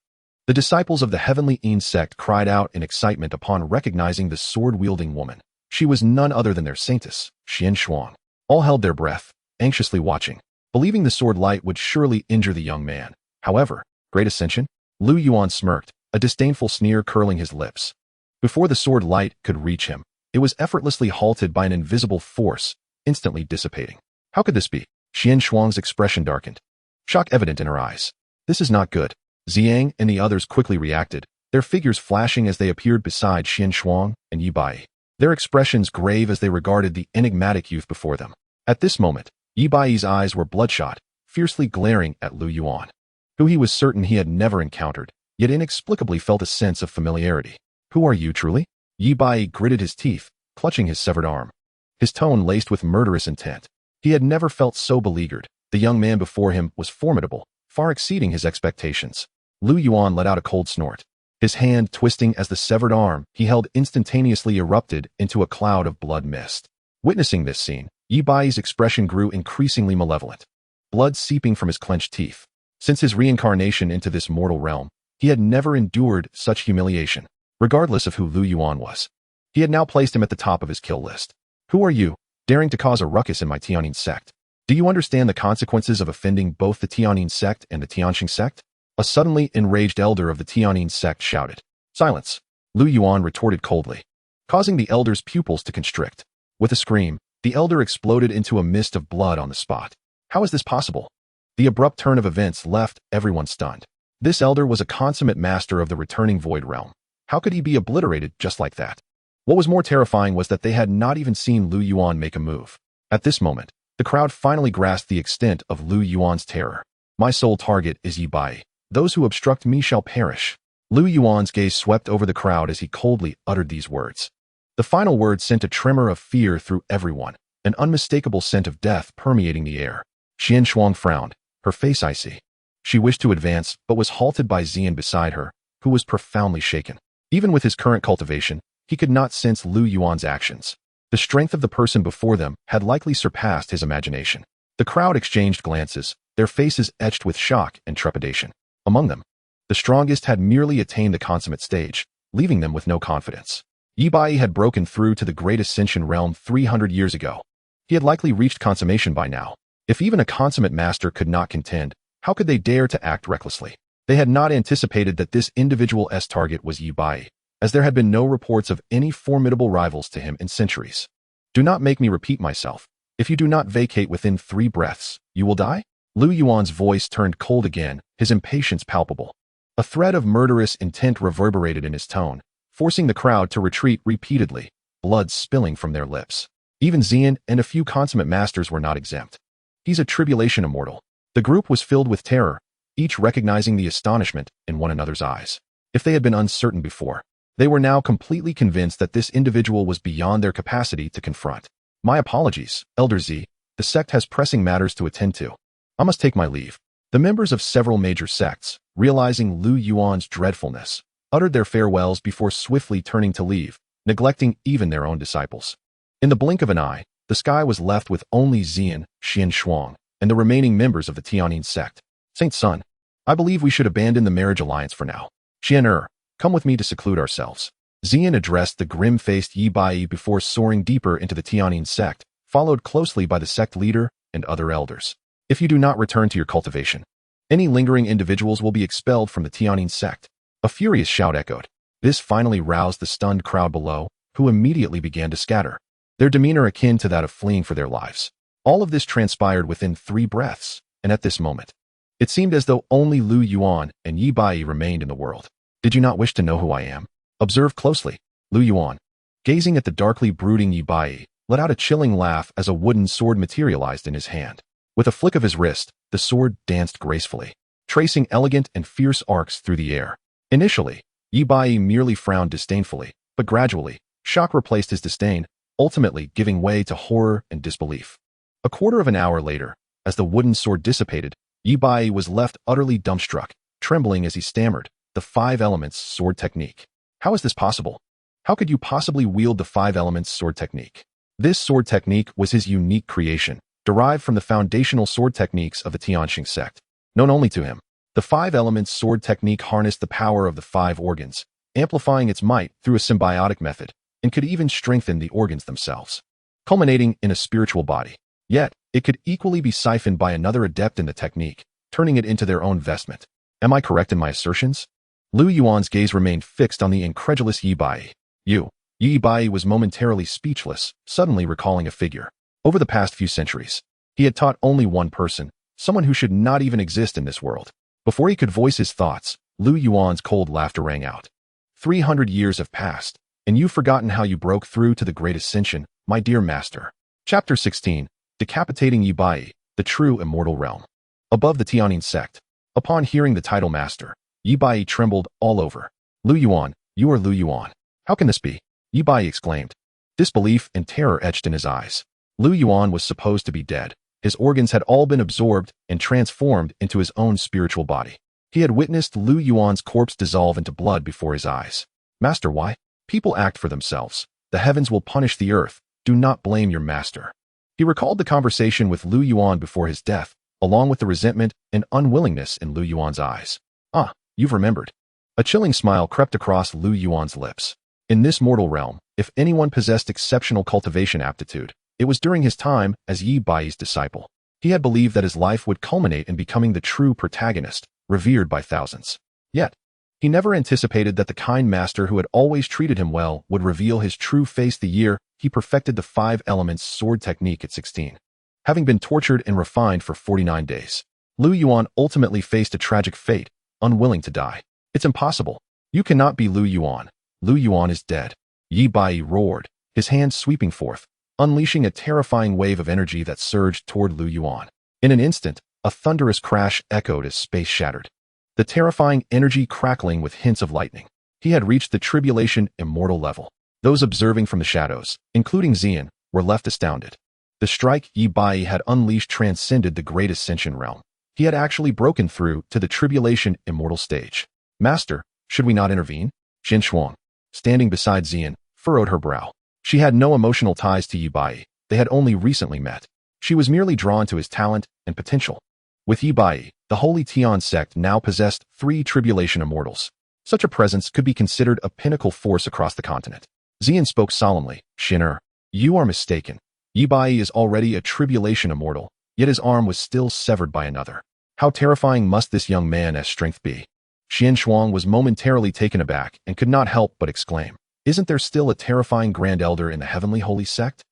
The disciples of the heavenly sect cried out in excitement upon recognizing the sword-wielding woman. She was none other than their saintess, Xianxiang. All held their breath, anxiously watching, believing the sword light would surely injure the young man. However, great ascension? Yuan smirked, a disdainful sneer curling his lips. Before the sword light could reach him, it was effortlessly halted by an invisible force, instantly dissipating. How could this be? Xianxiang's expression darkened, shock evident in her eyes. This is not good. Xiang and the others quickly reacted, their figures flashing as they appeared beside Xianxiang and Yi Bai, their expressions grave as they regarded the enigmatic youth before them. At this moment, Yi Bai's eyes were bloodshot, fiercely glaring at Yuan, who he was certain he had never encountered, yet inexplicably felt a sense of familiarity. Who are you truly? Yi Bai gritted his teeth, clutching his severed arm, his tone laced with murderous intent. He had never felt so beleaguered. The young man before him was formidable, far exceeding his expectations. Yuan let out a cold snort, his hand twisting as the severed arm he held instantaneously erupted into a cloud of blood mist. Witnessing this scene, Yi Bai's expression grew increasingly malevolent, blood seeping from his clenched teeth. Since his reincarnation into this mortal realm, he had never endured such humiliation. Regardless of who Yuan was, he had now placed him at the top of his kill list. Who are you, daring to cause a ruckus in my Tianyin sect? Do you understand the consequences of offending both the Tianyin sect and the Xianxia sect? A suddenly enraged elder of the Tianyin sect shouted. Silence, Yuan retorted coldly, causing the elder's pupils to constrict. With a scream, the elder exploded into a mist of blood on the spot. How is this possible? The abrupt turn of events left everyone stunned. This elder was a consummate master of the returning void realm. How could he be obliterated just like that? What was more terrifying was that they had not even seen Lu Yuan make a move. At this moment, the crowd finally grasped the extent of Lu Yuan's terror. My sole target is Yi Bai. Those who obstruct me shall perish. Lu Yuan's gaze swept over the crowd as he coldly uttered these words. The final word sent a tremor of fear through everyone, an unmistakable scent of death permeating the air. Xianxiang frowned, her face icy. She wished to advance, but was halted by Xian beside her, who was profoundly shaken. Even with his current cultivation, he could not sense Lu Yuan's actions. The strength of the person before them had likely surpassed his imagination. The crowd exchanged glances, their faces etched with shock and trepidation. Among them, the strongest had merely attained the consummate stage, leaving them with no confidence. Yi Bai had broken through to the great ascension realm 300 years ago. He had likely reached consummation by now. If even a consummate master could not contend, how could they dare to act recklessly? They had not anticipated that this individual's target was Yi Bai, as there had been no reports of any formidable rivals to him in centuries. Do not make me repeat myself. If you do not vacate within 3 breaths, you will die? Lu Yuan's voice turned cold again, his impatience palpable. A thread of murderous intent reverberated in his tone, forcing the crowd to retreat repeatedly, blood spilling from their lips. Even Xian and a few consummate masters were not exempt. He's a tribulation immortal. The group was filled with terror, each recognizing the astonishment in one another's eyes. If they had been uncertain before, they were now completely convinced that this individual was beyond their capacity to confront. My apologies, Elder Z. The sect has pressing matters to attend to. I must take my leave. The members of several major sects, realizing Lu Yuan's dreadfulness, uttered their farewells before swiftly turning to leave, neglecting even their own disciples. In the blink of an eye, the sky was left with only Xian, Xianxiang, and the remaining members of the Tianyin sect. Saint Sun, I believe we should abandon the marriage alliance for now. Xian, come with me to seclude ourselves. Xian addressed the grim-faced Yi Bai before soaring deeper into the Tianyin sect, followed closely by the sect leader and other elders. If you do not return to your cultivation, any lingering individuals will be expelled from the Tianyin sect. A furious shout echoed. This finally roused the stunned crowd below, who immediately began to scatter, their demeanor akin to that of fleeing for their lives. All of this transpired within 3 breaths, and at this moment, it seemed as though only Lu Yuan and Yi Bai remained in the world. Did you not wish to know who I am? Observe closely. Lu Yuan, gazing at the darkly brooding Yi Bai, let out a chilling laugh as a wooden sword materialized in his hand. With a flick of his wrist, the sword danced gracefully, tracing elegant and fierce arcs through the air. Initially, Yi Bai merely frowned disdainfully, but gradually, shock replaced his disdain, ultimately giving way to horror and disbelief. A quarter of an hour later, as the wooden sword dissipated, Yi Bai was left utterly dumbstruck, trembling as he stammered, the 5 elements sword technique. How is this possible? How could you possibly wield the 5 elements sword technique? This sword technique was his unique creation, derived from the foundational sword techniques of the Tianxing sect. Known only to him, the 5 elements sword technique harnessed the power of the 5 organs, amplifying its might through a symbiotic method, and could even strengthen the organs themselves, culminating in a spiritual body. Yet, it could equally be siphoned by another adept in the technique, turning it into their own vestment. Am I correct in my assertions? Lu Yuan's gaze remained fixed on the incredulous Yi Bai. Yi Bai was momentarily speechless, suddenly recalling a figure. Over the past few centuries, he had taught only one person, someone who should not even exist in this world. Before he could voice his thoughts, Lu Yuan's cold laughter rang out. 300 years have passed, and you've forgotten how you broke through to the great ascension, my dear master. Chapter 16. Decapitating Yi Bai, the true immortal realm. Above the Tianyin sect, upon hearing the title master, Yi Bai trembled all over. Lu Yuan, you are Lu Yuan. How can this be? Yi Bai exclaimed. Disbelief and terror etched in his eyes. Lu Yuan was supposed to be dead. His organs had all been absorbed and transformed into his own spiritual body. He had witnessed Lu Yuan's corpse dissolve into blood before his eyes. Master, why? People act for themselves. The heavens will punish the earth. Do not blame your master. He recalled the conversation with Lu Yuan before his death, along with the resentment and unwillingness in Lu Yuan's eyes. Ah, you've remembered. A chilling smile crept across Lu Yuan's lips. In this mortal realm, if anyone possessed exceptional cultivation aptitude, it was during his time as Yi Bai's disciple. He had believed that his life would culminate in becoming the true protagonist, revered by thousands. Yet, he never anticipated that the kind master who had always treated him well would reveal his true face the year he perfected the 5 elements sword technique at 16. Having been tortured and refined for 49 days, Lu Yuan ultimately faced a tragic fate, unwilling to die. It's impossible. You cannot be Lu Yuan. Lu Yuan is dead. Yi Bai roared, his hands sweeping forth, unleashing a terrifying wave of energy that surged toward Lu Yuan. In an instant, a thunderous crash echoed as space shattered, the terrifying energy crackling with hints of lightning. He had reached the tribulation immortal level. Those observing from the shadows, including Xian, were left astounded. The strike Yi Bai had unleashed transcended the great ascension realm. He had actually broken through to the tribulation immortal stage. Master, should we not intervene? Jin Shuang, standing beside Xian, furrowed her brow. She had no emotional ties to Yi Bai. They had only recently met. She was merely drawn to his talent and potential. With Yi Bai, the Holy Tian sect now possessed 3 tribulation immortals. Such a presence could be considered a pinnacle force across the continent. Xian spoke solemnly. Xin, you are mistaken. Yi Bai is already a tribulation immortal, yet his arm was still severed by another. How terrifying must this young man's strength be? Xian Shuang was momentarily taken aback and could not help but exclaim, isn't there still a terrifying Grand Elder in the Heavenly Holy Sect?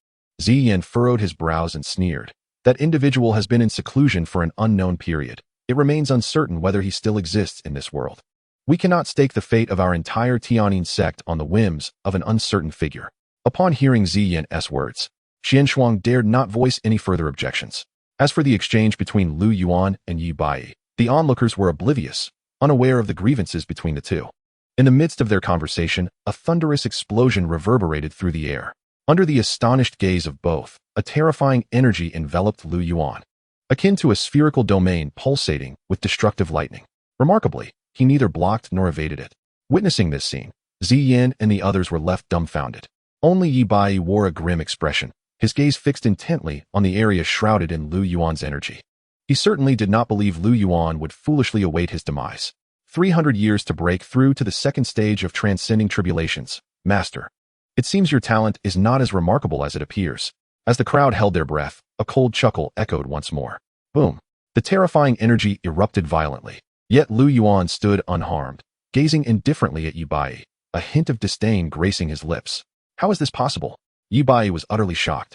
Xian furrowed his brows and sneered. That individual has been in seclusion for an unknown period. It remains uncertain whether he still exists in this world. We cannot stake the fate of our entire Tianyin sect on the whims of an uncertain figure. Upon hearing Xian's words, Xian Shuang dared not voice any further objections. As for the exchange between Lu Yuan and Yi Bai, the onlookers were oblivious, unaware of the grievances between the two. In the midst of their conversation, a thunderous explosion reverberated through the air. Under the astonished gaze of both, a terrifying energy enveloped Lu Yuan, akin to a spherical domain pulsating with destructive lightning. Remarkably, he neither blocked nor evaded it. Witnessing this scene, Xian and the others were left dumbfounded. Only Yi Bai wore a grim expression, his gaze fixed intently on the area shrouded in Lu Yuan's energy. He certainly did not believe Lu Yuan would foolishly await his demise. 300 years to break through to the second stage of transcending tribulations. Master, it seems your talent is not as remarkable as it appears. As the crowd held their breath, a cold chuckle echoed once more. Boom! The terrifying energy erupted violently. Yet Lu Yuan stood unharmed, gazing indifferently at Yi Bai, a hint of disdain gracing his lips. How is this possible? Yi Bai was utterly shocked,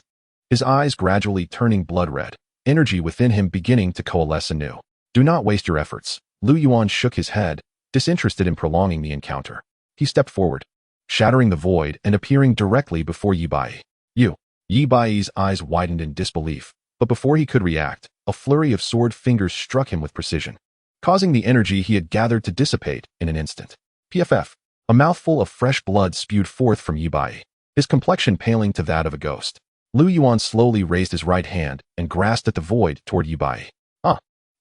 his eyes gradually turning blood red, energy within him beginning to coalesce anew. Do not waste your efforts. Lu Yuan shook his head, disinterested in prolonging the encounter. He stepped forward, shattering the void and appearing directly before Yi Bai. You! Yi Bai's eyes widened in disbelief, but before he could react, a flurry of sword fingers struck him with precision, causing the energy he had gathered to dissipate in an instant. PFF. A mouthful of fresh blood spewed forth from Yi Bai, his complexion paling to that of a ghost. Lu Yuan slowly raised his right hand and grasped at the void toward Yi Bai.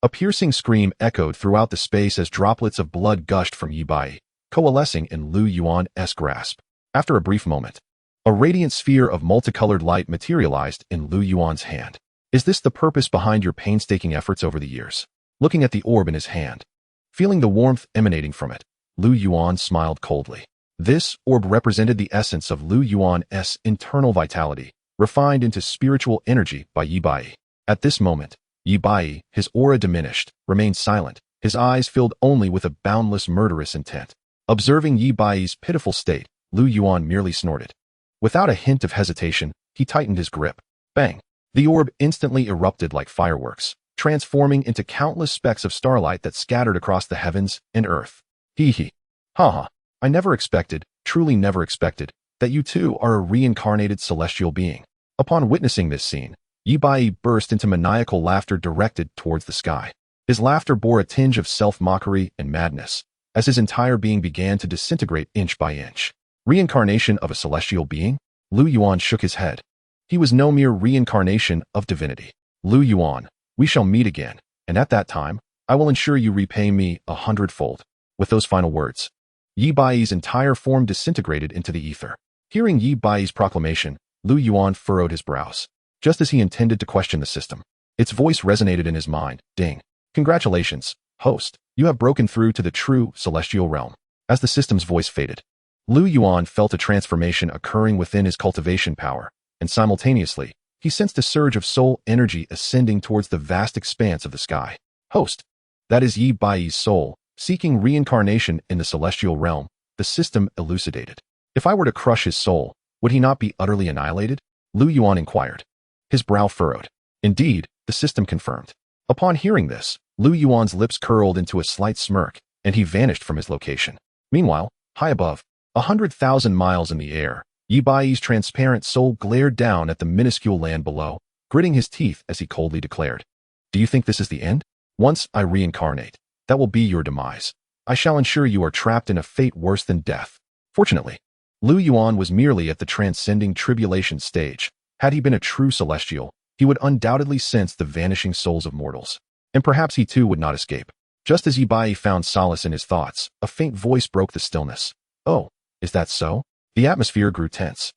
A piercing scream echoed throughout the space as droplets of blood gushed from Yi Bai, coalescing in Lu Yuan's grasp. After a brief moment, a radiant sphere of multicolored light materialized in Lu Yuan's hand. Is this the purpose behind your painstaking efforts over the years? Looking at the orb in his hand, feeling the warmth emanating from it, Lu Yuan smiled coldly. This orb represented the essence of Lu Yuan's internal vitality, refined into spiritual energy by Yi Bai. At this moment, Yi Bai, his aura diminished, remained silent, his eyes filled only with a boundless murderous intent. Observing Yi Bai's pitiful state, Lu Yuan merely snorted. Without a hint of hesitation, he tightened his grip. Bang! The orb instantly erupted like fireworks, transforming into countless specks of starlight that scattered across the heavens and earth. Hee. Haha. I never expected, truly never expected, that you too are a reincarnated celestial being. Upon witnessing this scene, Yi Bai burst into maniacal laughter directed towards the sky. His laughter bore a tinge of self-mockery and madness, as his entire being began to disintegrate inch by inch. Reincarnation of a celestial being? Lu Yuan shook his head. He was no mere reincarnation of divinity. Lu Yuan, we shall meet again, and at that time, I will ensure you repay me 100-fold. With those final words, Yi Bai's entire form disintegrated into the ether. Hearing Yi Bai's proclamation, Lu Yuan furrowed his brows. Just as he intended to question the system, its voice resonated in his mind. Ding. Congratulations, host. You have broken through to the true celestial realm. As the system's voice faded, Lu Yuan felt a transformation occurring within his cultivation power, and simultaneously, he sensed a surge of soul energy ascending towards the vast expanse of the sky. Host. That is Yi Bai's soul, seeking reincarnation in the celestial realm, the system elucidated. If I were to crush his soul, would he not be utterly annihilated? Lu Yuan inquired. His brow furrowed. Indeed, the system confirmed. Upon hearing this, Lu Yuan's lips curled into a slight smirk, and he vanished from his location. Meanwhile, high above, 100,000 miles in the air, Yi Bai's transparent soul glared down at the minuscule land below, gritting his teeth as he coldly declared, "Do you think this is the end? Once I reincarnate, that will be your demise. I shall ensure you are trapped in a fate worse than death." Fortunately, Lu Yuan was merely at the transcending tribulation stage. Had he been a true celestial, he would undoubtedly sense the vanishing souls of mortals. And perhaps he too would not escape. Just as Yi Bai found solace in his thoughts, a faint voice broke the stillness. "Oh, is that so?" The atmosphere grew tense.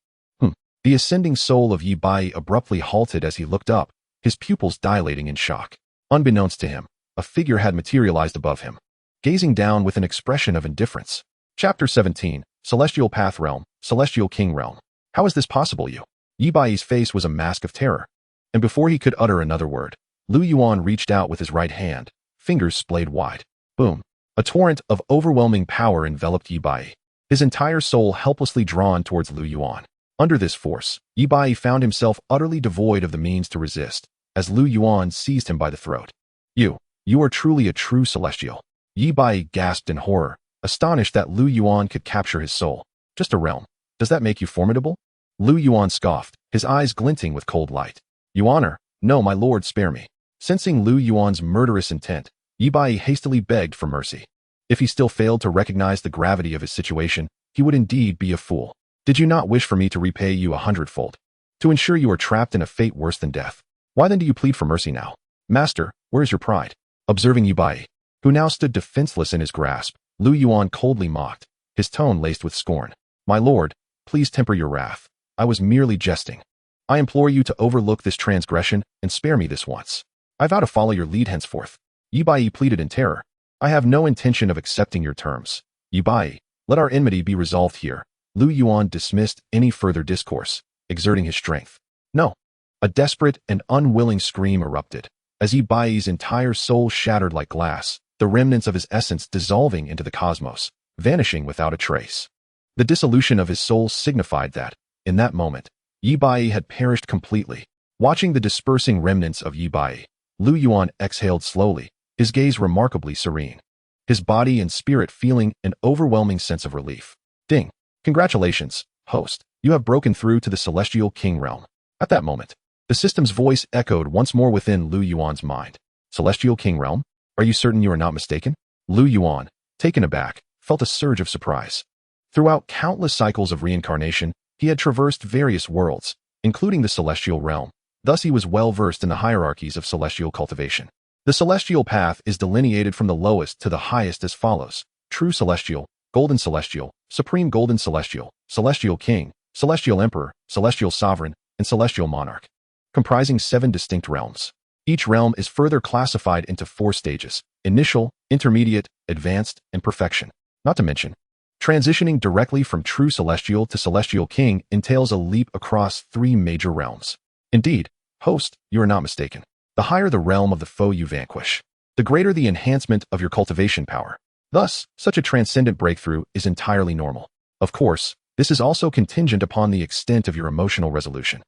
The ascending soul of Yi Bai abruptly halted as he looked up, his pupils dilating in shock. Unbeknownst to him, a figure had materialized above him, gazing down with an expression of indifference. Chapter 17, Celestial Path Realm, Celestial King Realm. "How is this possible, you?" Yi Bai's face was a mask of terror. And before he could utter another word, Lu Yuan reached out with his right hand, fingers splayed wide. Boom! A torrent of overwhelming power enveloped Yi Bai, his entire soul helplessly drawn towards Lu Yuan. Under this force, Yi Bai found himself utterly devoid of the means to resist, as Lu Yuan seized him by the throat. You are truly a true celestial." Yi Bai gasped in horror, astonished that Lu Yuan could capture his soul. "Just a realm. Does that make you formidable?" Lu Yuan scoffed, his eyes glinting with cold light. "You honor? No, my lord, spare me." Sensing Lu Yuan's murderous intent, Yi Bai hastily begged for mercy. If he still failed to recognize the gravity of his situation, he would indeed be a fool. "Did you not wish for me to repay you 100-fold? To ensure you are trapped in a fate worse than death? Why then do you plead for mercy now? Master, where is your pride?" Observing Yi Bai, who now stood defenseless in his grasp, Lu Yuan coldly mocked, his tone laced with scorn. "My lord, please temper your wrath. I was merely jesting. I implore you to overlook this transgression and spare me this once. I vow to follow your lead henceforth." Yi Bai pleaded in terror. "I have no intention of accepting your terms. Yi Bai, let our enmity be resolved here." Lu Yuan dismissed any further discourse, exerting his strength. "No." A desperate and unwilling scream erupted, as Yi Bai's entire soul shattered like glass, the remnants of his essence dissolving into the cosmos, vanishing without a trace. The dissolution of his soul signified that, in that moment, Yi Bai had perished completely. Watching the dispersing remnants of Yi Bai, Lu Yuan exhaled slowly, his gaze remarkably serene, his body and spirit feeling an overwhelming sense of relief. "Ding! Congratulations, host. You have broken through to the Celestial King Realm." At that moment, the system's voice echoed once more within Lu Yuan's mind. "Celestial King Realm? Are you certain you are not mistaken?" Lu Yuan, taken aback, felt a surge of surprise. Throughout countless cycles of reincarnation, he had traversed various worlds, including the Celestial Realm. Thus he was well versed in the hierarchies of celestial cultivation. The celestial path is delineated from the lowest to the highest as follows: True Celestial, Golden Celestial, Supreme Golden Celestial, Celestial King, Celestial Emperor, Celestial Sovereign, and Celestial Monarch, comprising 7 distinct realms. Each realm is further classified into 4 stages: initial, intermediate, advanced, and perfection. Not to mention, transitioning directly from True Celestial to Celestial King entails a leap across 3 major realms. Indeed, host, you are not mistaken. The higher the realm of the foe you vanquish, the greater the enhancement of your cultivation power. Thus, such a transcendent breakthrough is entirely normal. Of course, this is also contingent upon the extent of your emotional resolution.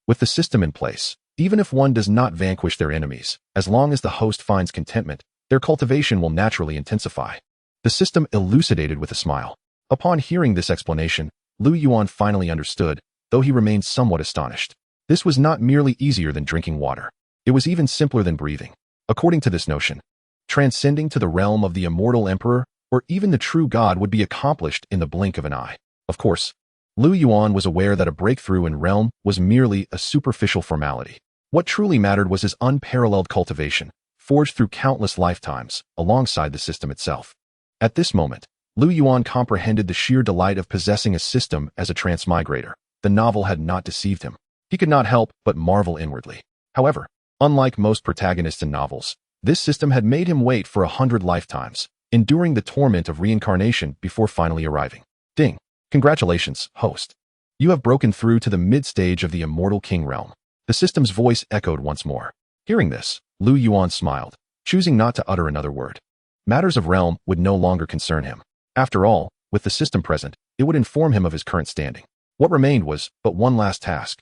With the system in place, even if one does not vanquish their enemies, as long as the host finds contentment, their cultivation will naturally intensify. The system elucidated with a smile. Upon hearing this explanation, Lu Yuan finally understood, though he remained somewhat astonished. This was not merely easier than drinking water. It was even simpler than breathing. According to this notion, transcending to the realm of the immortal emperor, or even the true god, would be accomplished in the blink of an eye. Of course, Lu Yuan was aware that a breakthrough in realm was merely a superficial formality. What truly mattered was his unparalleled cultivation, forged through countless lifetimes, alongside the system itself. At this moment, Lu Yuan comprehended the sheer delight of possessing a system as a transmigrator. The novel had not deceived him. He could not help but marvel inwardly. However, unlike most protagonists in novels, this system had made him wait for 100 lifetimes, enduring the torment of reincarnation before finally arriving. Ding! Congratulations, host. You have broken through to the mid-stage of the Immortal King Realm. The system's voice echoed once more. Hearing this, Lu Yuan smiled, choosing not to utter another word. Matters of realm would no longer concern him. After all, with the system present, it would inform him of his current standing. What remained was but one last task.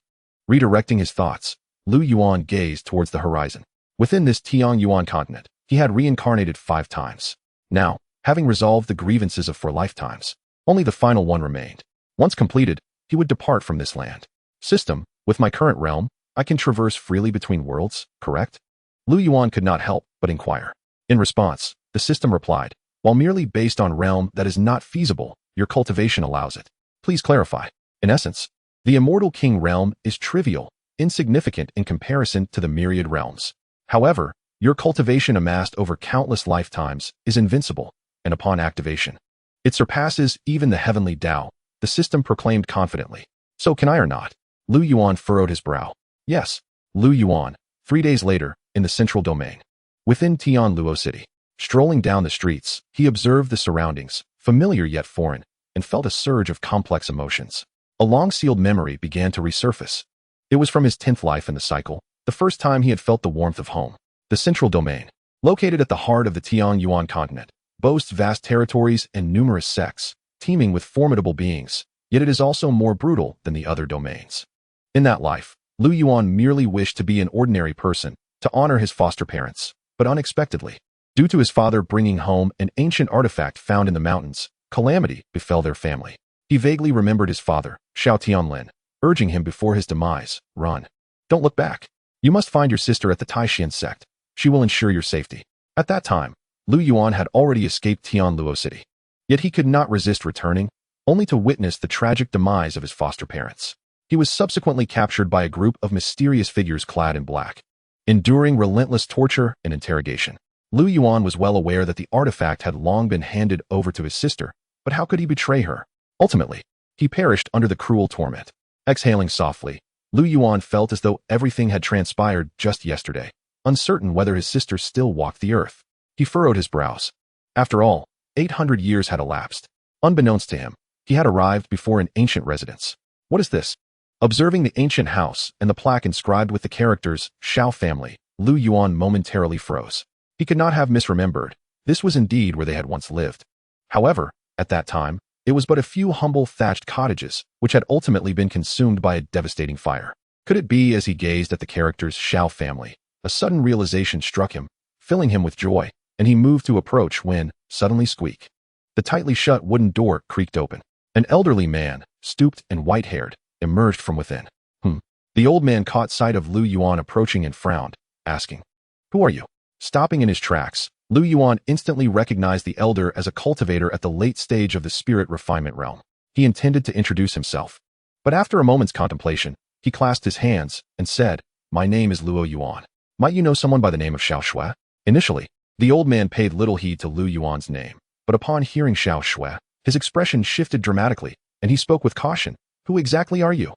Redirecting his thoughts, Lu Yuan gazed towards the horizon. Within this Yuan continent, he had reincarnated 5 times. Now, having resolved the grievances of 4 lifetimes, only the final one remained. Once completed, he would depart from this land. System, with my current realm, I can traverse freely between worlds, correct? Lu Yuan could not help but inquire. In response, the system replied, while merely based on realm that is not feasible, your cultivation allows it. Please clarify. In essence, the immortal king realm is trivial, insignificant in comparison to the myriad realms. However, your cultivation amassed over countless lifetimes is invincible, and upon activation, it surpasses even the heavenly Tao, the system proclaimed confidently. So can I or not? Lu Yuan furrowed his brow. Yes. Lu Yuan, 3 days later, in the central domain. Within Tianluo City, strolling down the streets, he observed the surroundings, familiar yet foreign, and felt a surge of complex emotions. A long-sealed memory began to resurface. It was from his 10th life in the cycle, the first time he had felt the warmth of home. The central domain, located at the heart of the Tianyuan continent, boasts vast territories and numerous sects, teeming with formidable beings, yet it is also more brutal than the other domains. In that life, Lu Yuan merely wished to be an ordinary person, to honor his foster parents, but unexpectedly, due to his father bringing home an ancient artifact found in the mountains, calamity befell their family. He vaguely remembered his father, Xiao Tianlin, urging him before his demise, run. Don't look back. You must find your sister at the Taishan sect. She will ensure your safety. At that time, Lu Yuan had already escaped Tianluo City. Yet he could not resist returning, only to witness the tragic demise of his foster parents. He was subsequently captured by a group of mysterious figures clad in black. Enduring relentless torture and interrogation, Lu Yuan was well aware that the artifact had long been handed over to his sister, but how could he betray her? Ultimately, he perished under the cruel torment. Exhaling softly, Lu Yuan felt as though everything had transpired just yesterday, uncertain whether his sister still walked the earth. He furrowed his brows. After all, 800 years had elapsed. Unbeknownst to him, he had arrived before an ancient residence. What is this? Observing the ancient house and the plaque inscribed with the characters Xiao family, Lu Yuan momentarily froze. He could not have misremembered. This was indeed where they had once lived. However, at that time, it was but a few humble thatched cottages, which had ultimately been consumed by a devastating fire. Could it be, as he gazed at the characters Xiao family, a sudden realization struck him, filling him with joy, and he moved to approach when, suddenly squeak. The tightly shut wooden door creaked open. An elderly man, stooped and white-haired, emerged from within. The old man caught sight of Lu Yuan approaching and frowned, asking, "Who are you?" Stopping in his tracks, Lu Yuan instantly recognized the elder as a cultivator at the late stage of the spirit refinement realm. He intended to introduce himself. But after a moment's contemplation, he clasped his hands and said, "My name is Luo Yuan. Might you know someone by the name of Xiao Shui?" Initially, the old man paid little heed to Lu Yuan's name, but upon hearing Xiao Shui, his expression shifted dramatically, and he spoke with caution. "Who exactly are you?"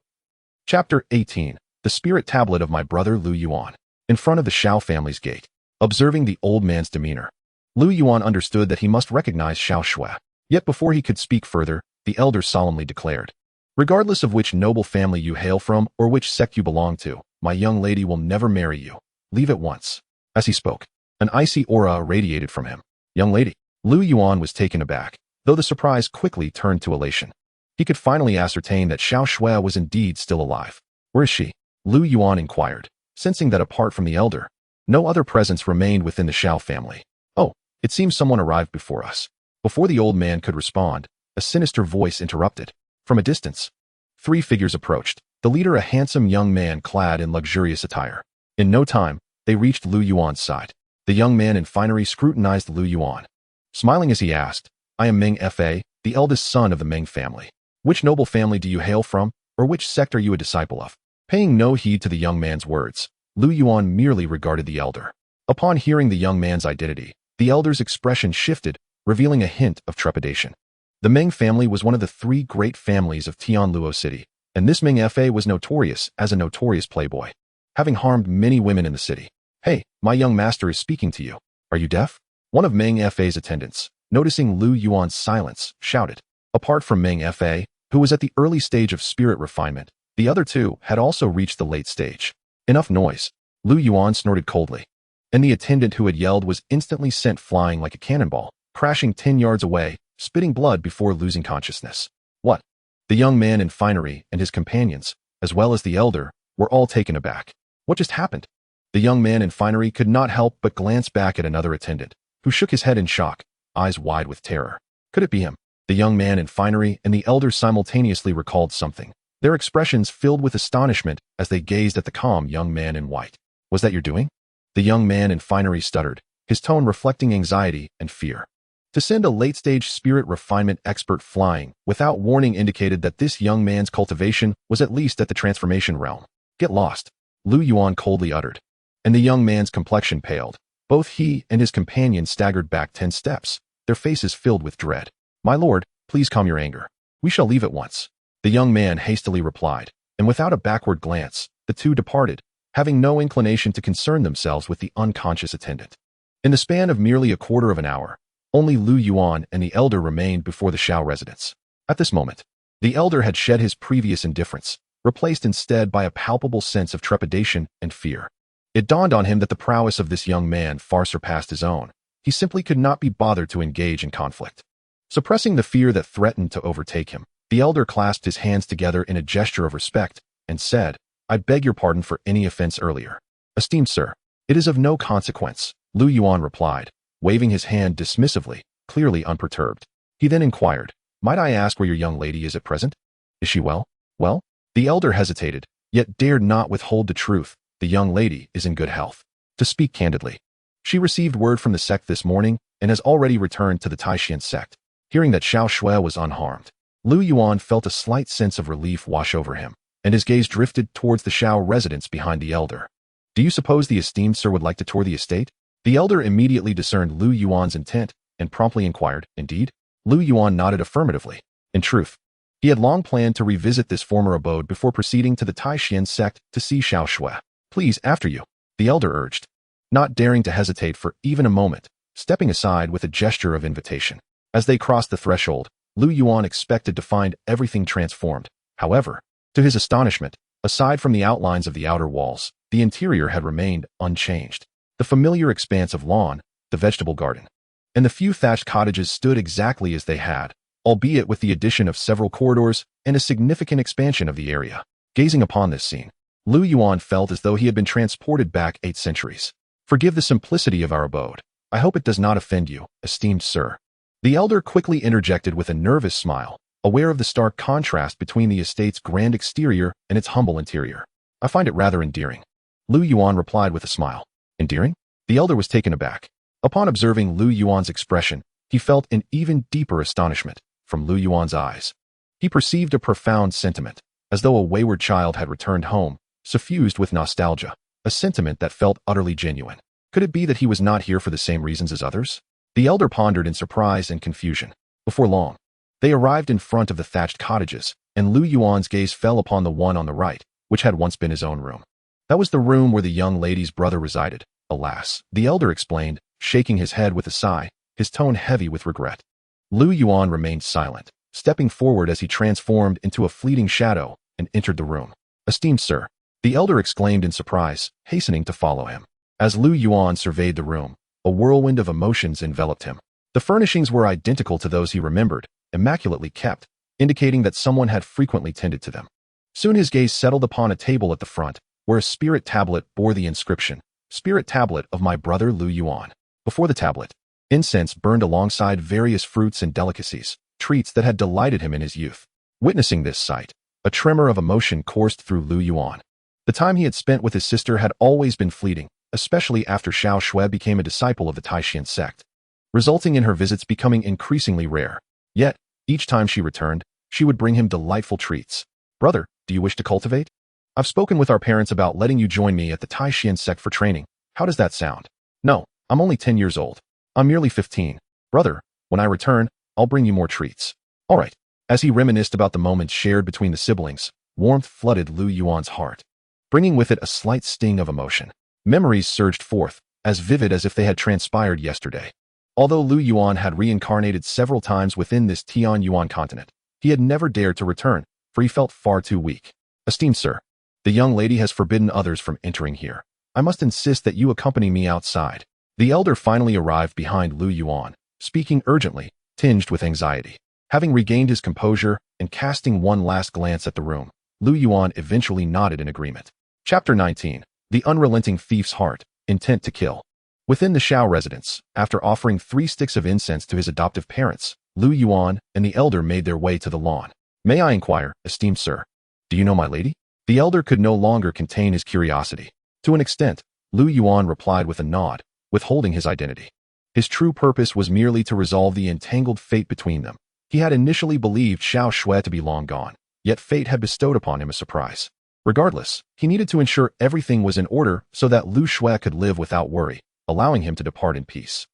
Chapter 18. The Spirit Tablet of my brother Lu Yuan. In front of the Xiao family's gate, observing the old man's demeanor, Lu Yuan understood that he must recognize Xiao Shui. Yet before he could speak further, the elder solemnly declared, "Regardless of which noble family you hail from or which sect you belong to, my young lady will never marry you. Leave at once." As he spoke, an icy aura radiated from him. "Young lady." Lu Yuan was taken aback, though the surprise quickly turned to elation. He could finally ascertain that Xiao Shui was indeed still alive. "Where is she?" Lu Yuan inquired, sensing that apart from the elder, no other presence remained within the Xiao family. "Oh, it seems someone arrived before us." Before the old man could respond, a sinister voice interrupted. From a distance, 3 figures approached, the leader a handsome young man clad in luxurious attire. In no time, they reached Lu Yuan's side. The young man in finery scrutinized Lu Yuan, smiling as he asked, "I am Meng Fa, the eldest son of the Meng family. Which noble family do you hail from, or which sect are you a disciple of?" Paying no heed to the young man's words, Lu Yuan merely regarded the elder. Upon hearing the young man's identity, the elder's expression shifted, revealing a hint of trepidation. The Meng family was one of the 3 great families of Tianluo City, and this Meng Fa was notorious as a notorious playboy, having harmed many women in the city. "Hey, my young master is speaking to you. Are you deaf?" One of Meng Fa's attendants, noticing Lu Yuan's silence, shouted. Apart from Meng Fa, who was at the early stage of spirit refinement, the other 2 had also reached the late stage. Enough noise. Lu Yuan snorted coldly, and the attendant who had yelled was instantly sent flying like a cannonball, crashing 10 yards away, spitting blood before losing consciousness. What? The young man in finery and his companions, as well as the elder, were all taken aback. What just happened? The young man in finery could not help but glance back at another attendant, who shook his head in shock, eyes wide with terror. Could it be him? The young man in finery and the elder simultaneously recalled something, their expressions filled with astonishment as they gazed at the calm young man in white. "Was that your doing?" The young man in finery stuttered, his tone reflecting anxiety and fear. To send a late-stage spirit refinement expert flying without warning indicated that this young man's cultivation was at least at the transformation realm. "Get lost," Lu Yuan coldly uttered. And the young man's complexion paled. Both he and his companion staggered back 10 steps, their faces filled with dread. "My lord, please calm your anger. We shall leave at once," the young man hastily replied, and without a backward glance, the two departed, having no inclination to concern themselves with the unconscious attendant. In the span of merely a quarter of an hour, only Lu Yuan and the elder remained before the Xiao residence. At this moment, the elder had shed his previous indifference, replaced instead by a palpable sense of trepidation and fear. It dawned on him that the prowess of this young man far surpassed his own. He simply could not be bothered to engage in conflict. Suppressing the fear that threatened to overtake him, the elder clasped his hands together in a gesture of respect and said, "I beg your pardon for any offense earlier." "Esteemed sir, it is of no consequence," Lu Yuan replied, waving his hand dismissively, clearly unperturbed. He then inquired, "Might I ask where your young lady is at present? Is she well?" "Well?" The elder hesitated, yet dared not withhold the truth. "The young lady is in good health. To speak candidly, she received word from the sect this morning and has already returned to the Taishan sect." Hearing that Xiao Shui was unharmed, Lu Yuan felt a slight sense of relief wash over him, and his gaze drifted towards the Xiao residence behind the elder. "Do you suppose the esteemed sir would like to tour the estate?" The elder immediately discerned Lu Yuan's intent and promptly inquired, "Indeed?" Lu Yuan nodded affirmatively. In truth, he had long planned to revisit this former abode before proceeding to the Taishan sect to see Xiao Shui. "Please, after you," the elder urged, not daring to hesitate for even a moment, stepping aside with a gesture of invitation. As they crossed the threshold, Lu Yuan expected to find everything transformed. However, to his astonishment, aside from the outlines of the outer walls, the interior had remained unchanged. The familiar expanse of lawn, the vegetable garden, and the few thatched cottages stood exactly as they had, albeit with the addition of several corridors and a significant expansion of the area. Gazing upon this scene, Lu Yuan felt as though he had been transported back 8 centuries. "Forgive the simplicity of our abode. I hope it does not offend you, esteemed sir." The elder quickly interjected with a nervous smile, aware of the stark contrast between the estate's grand exterior and its humble interior. "I find it rather endearing," Lu Yuan replied with a smile. "Endearing?" The elder was taken aback. Upon observing Lu Yuan's expression, he felt an even deeper astonishment from Lu Yuan's eyes. He perceived a profound sentiment, as though a wayward child had returned home, suffused with nostalgia, a sentiment that felt utterly genuine. Could it be that he was not here for the same reasons as others? The elder pondered in surprise and confusion. Before long, they arrived in front of the thatched cottages, and Lu Yuan's gaze fell upon the one on the right, which had once been his own room. That was the room where the young lady's brother resided. "Alas," the elder explained, shaking his head with a sigh, his tone heavy with regret. Lu Yuan remained silent, stepping forward as he transformed into a fleeting shadow and entered the room. "Esteemed sir," the elder exclaimed in surprise, hastening to follow him. As Lu Yuan surveyed the room, a whirlwind of emotions enveloped him. The furnishings were identical to those he remembered, immaculately kept, indicating that someone had frequently tended to them. Soon his gaze settled upon a table at the front, where a spirit tablet bore the inscription, "Spirit tablet of my brother Lu Yuan." Before the tablet, incense burned alongside various fruits and delicacies, treats that had delighted him in his youth. Witnessing this sight, a tremor of emotion coursed through Lu Yuan. The time he had spent with his sister had always been fleeting, especially after Xiao Shui became a disciple of the Taishan sect, resulting in her visits becoming increasingly rare. Yet, each time she returned, she would bring him delightful treats. "Brother, do you wish to cultivate? I've spoken with our parents about letting you join me at the Taishan sect for training. How does that sound?" "No, I'm only 10 years old. I'm merely 15. Brother, when I return, I'll bring you more treats." "All right." As he reminisced about the moments shared between the siblings, warmth flooded Lu Yuan's heart, bringing with it a slight sting of emotion. Memories surged forth, as vivid as if they had transpired yesterday. Although Lu Yuan had reincarnated several times within this Yuan continent, he had never dared to return, for he felt far too weak. "Esteemed sir, the young lady has forbidden others from entering here. I must insist that you accompany me outside." The elder finally arrived behind Lu Yuan, speaking urgently, tinged with anxiety. Having regained his composure and casting one last glance at the room, Lu Yuan eventually nodded in agreement. Chapter 19. The Unrelenting Thief's Heart, Intent to Kill. Within the Xiao residence, after offering 3 sticks of incense to his adoptive parents, Lu Yuan and the elder made their way to the lawn. "May I inquire, esteemed sir?" Do you know my lady? The elder could no longer contain his curiosity. To an extent, Lu Yuan replied with a nod, withholding his identity. His true purpose was merely to resolve the entangled fate between them. He had initially believed Xiao Shui to be long gone, yet fate had bestowed upon him a surprise. Regardless, he needed to ensure everything was in order so that Lu Shui could live without worry, allowing him to depart in peace.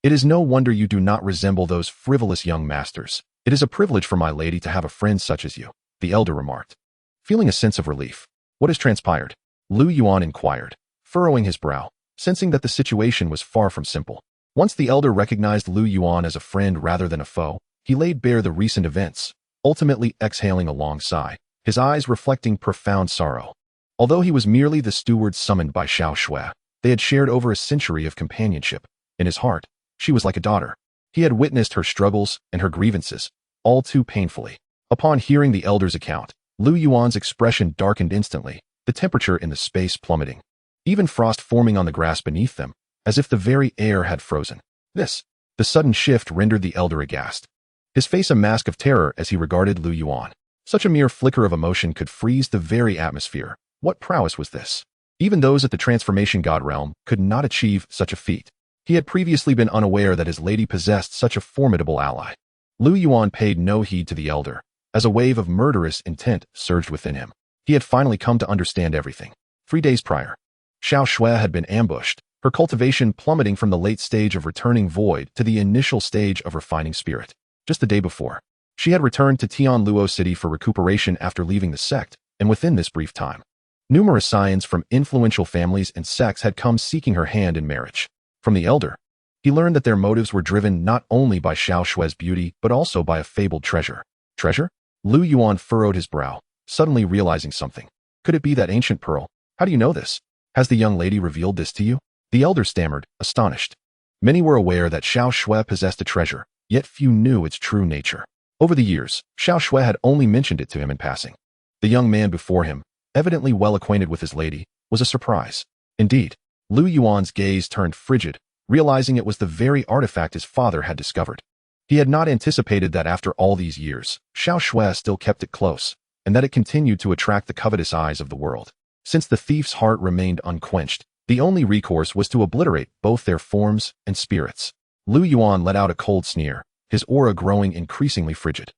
It is no wonder you do not resemble those frivolous young masters. It is a privilege for my lady to have a friend such as you, the elder remarked. Feeling a sense of relief. What has transpired? Lu Yuan inquired, furrowing his brow, sensing that the situation was far from simple. Once the elder recognized Lu Yuan as a friend rather than a foe, he laid bare the recent events, ultimately exhaling a long sigh, his eyes reflecting profound sorrow. Although he was merely the steward summoned by Xiao Shui, they had shared over a century of companionship. In his heart, she was like a daughter. He had witnessed her struggles and her grievances, all too painfully. Upon hearing the elder's account, Lu Yuan's expression darkened instantly, the temperature in the space plummeting. Even frost forming on the grass beneath them, as if the very air had frozen. The sudden shift rendered the elder aghast. His face a mask of terror as he regarded Lu Yuan. Such a mere flicker of emotion could freeze the very atmosphere. What prowess was this? Even those at the transformation god realm could not achieve such a feat. He had previously been unaware that his lady possessed such a formidable ally. Lu Yuan paid no heed to the elder, as a wave of murderous intent surged within him. He had finally come to understand everything. 3 days prior, Xiao Shui had been ambushed, her cultivation plummeting from the late stage of returning void to the initial stage of refining spirit. Just the day before, she had returned to Tianluo City for recuperation after leaving the sect, and within this brief time, numerous scions from influential families and sects had come seeking her hand in marriage. From the elder, he learned that their motives were driven not only by Xiao Shui's beauty but also by a fabled treasure. Treasure? Lu Yuan furrowed his brow, suddenly realizing something. Could it be that ancient pearl? How do you know this? Has the young lady revealed this to you? The elder stammered, astonished. Many were aware that Xiao Shui possessed a treasure, yet few knew its true nature. Over the years, Xiao Shui had only mentioned it to him in passing. The young man before him, evidently well acquainted with his lady, was a surprise. Indeed, Lu Yuan's gaze turned frigid, realizing it was the very artifact his father had discovered. He had not anticipated that after all these years, Xiao Shui still kept it close, and that it continued to attract the covetous eyes of the world. Since the thief's heart remained unquenched, the only recourse was to obliterate both their forms and spirits. Lu Yuan let out a cold sneer, his aura growing increasingly frigid.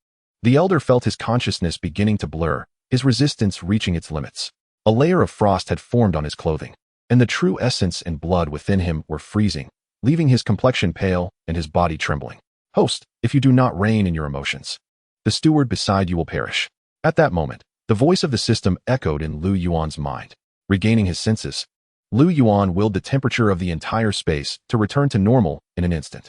The elder felt his consciousness beginning to blur, his resistance reaching its limits. A layer of frost had formed on his clothing, and the true essence and blood within him were freezing, leaving his complexion pale and his body trembling. Host, if you do not rein in your emotions, the steward beside you will perish. At that moment, the voice of the system echoed in Lu Yuan's mind. Regaining his senses, Lu Yuan willed the temperature of the entire space to return to normal in an instant.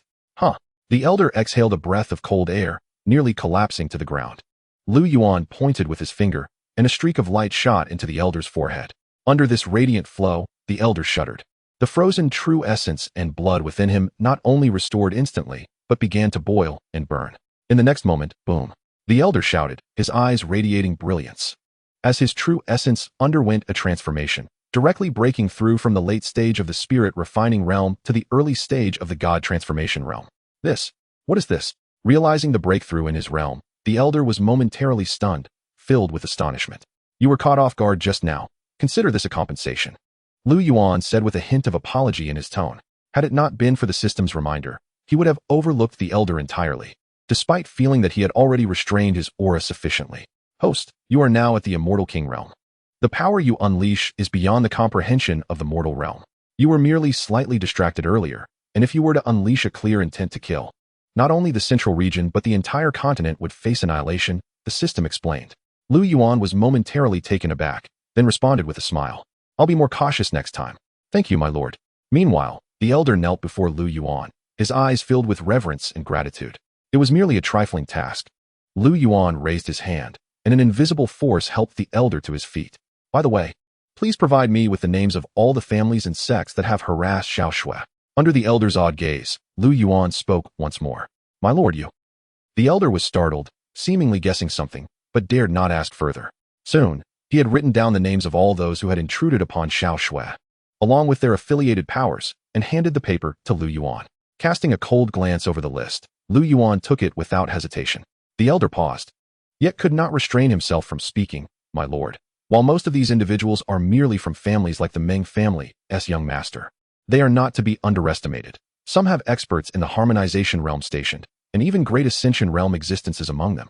The elder exhaled a breath of cold air, nearly collapsing to the ground. Lu Yuan pointed with his finger, and a streak of light shot into the elder's forehead. Under this radiant flow, the elder shuddered. The frozen true essence and blood within him not only restored instantly, but began to boil and burn. In the next moment, boom, the elder shouted, his eyes radiating brilliance. As his true essence underwent a transformation, directly breaking through from the late stage of the spirit refining realm to the early stage of the god transformation realm. What is this? Realizing the breakthrough in his realm, the elder was momentarily stunned, filled with astonishment. You were caught off guard just now. Consider this a compensation. Lu Yuan said with a hint of apology in his tone. Had it not been for the system's reminder, he would have overlooked the elder entirely, despite feeling that he had already restrained his aura sufficiently. Host, you are now at the immortal king realm. The power you unleash is beyond the comprehension of the mortal realm. You were merely slightly distracted earlier, and if you were to unleash a clear intent to kill, not only the central region but the entire continent would face annihilation, the system explained. Lu Yuan was momentarily taken aback, then responded with a smile. I'll be more cautious next time. Thank you, my lord. Meanwhile, the elder knelt before Lu Yuan, his eyes filled with reverence and gratitude. It was merely a trifling task. Lu Yuan raised his hand, and an invisible force helped the elder to his feet. By the way, please provide me with the names of all the families and sects that have harassed Xiao Shui. Under the elder's odd gaze, Lu Yuan spoke once more. My lord, you. The elder was startled, seemingly guessing something, but dared not ask further. Soon, he had written down the names of all those who had intruded upon Xiao Shui, along with their affiliated powers, and handed the paper to Lu Yuan. Casting a cold glance over the list, Lu Yuan took it without hesitation. The elder paused, yet could not restrain himself from speaking, my lord. While most of these individuals are merely from families like the Meng family's young master, they are not to be underestimated. Some have experts in the harmonization realm stationed, and even great ascension realm existences among them.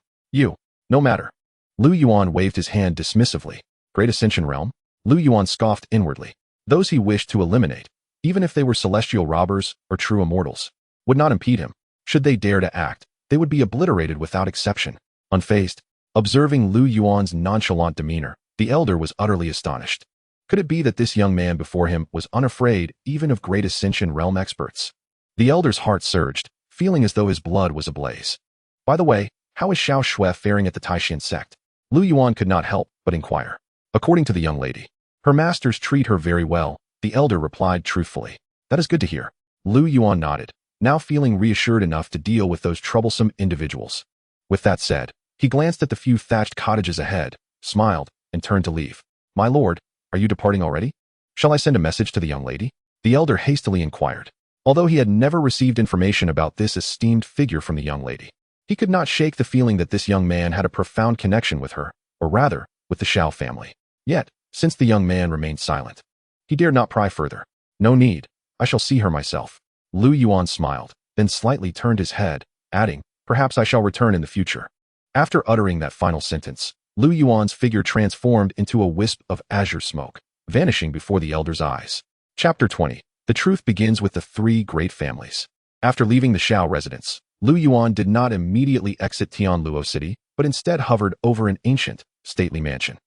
No matter. Lu Yuan waved his hand dismissively. Great ascension realm? Lu Yuan scoffed inwardly. Those he wished to eliminate, even if they were celestial robbers or true immortals, would not impede him. Should they dare to act, they would be obliterated without exception. Unfazed, observing Lu Yuan's nonchalant demeanor, the elder was utterly astonished. Could it be that this young man before him was unafraid even of great ascension realm experts? The elder's heart surged, feeling as though his blood was ablaze. By the way, how is Xiao Shui faring at the Taishan sect? Lu Yuan could not help but inquire. According to the young lady, her masters treat her very well, the elder replied truthfully. That is good to hear. Lu Yuan nodded, now feeling reassured enough to deal with those troublesome individuals. With that said, he glanced at the few thatched cottages ahead, smiled, and turned to leave. My lord, are you departing already? Shall I send a message to the young lady? The elder hastily inquired. Although he had never received information about this esteemed figure from the young lady, he could not shake the feeling that this young man had a profound connection with her, or rather, with the Xiao family. Yet, since the young man remained silent, he dared not pry further. No need, I shall see her myself. Lu Yuan smiled, then slightly turned his head, adding, perhaps I shall return in the future. After uttering that final sentence, Lu Yuan's figure transformed into a wisp of azure smoke, vanishing before the elder's eyes. Chapter 20. The truth begins with the three great families. After leaving the Xiao residence, Lu Yuan did not immediately exit Tianluo City, but instead hovered over an ancient, stately mansion.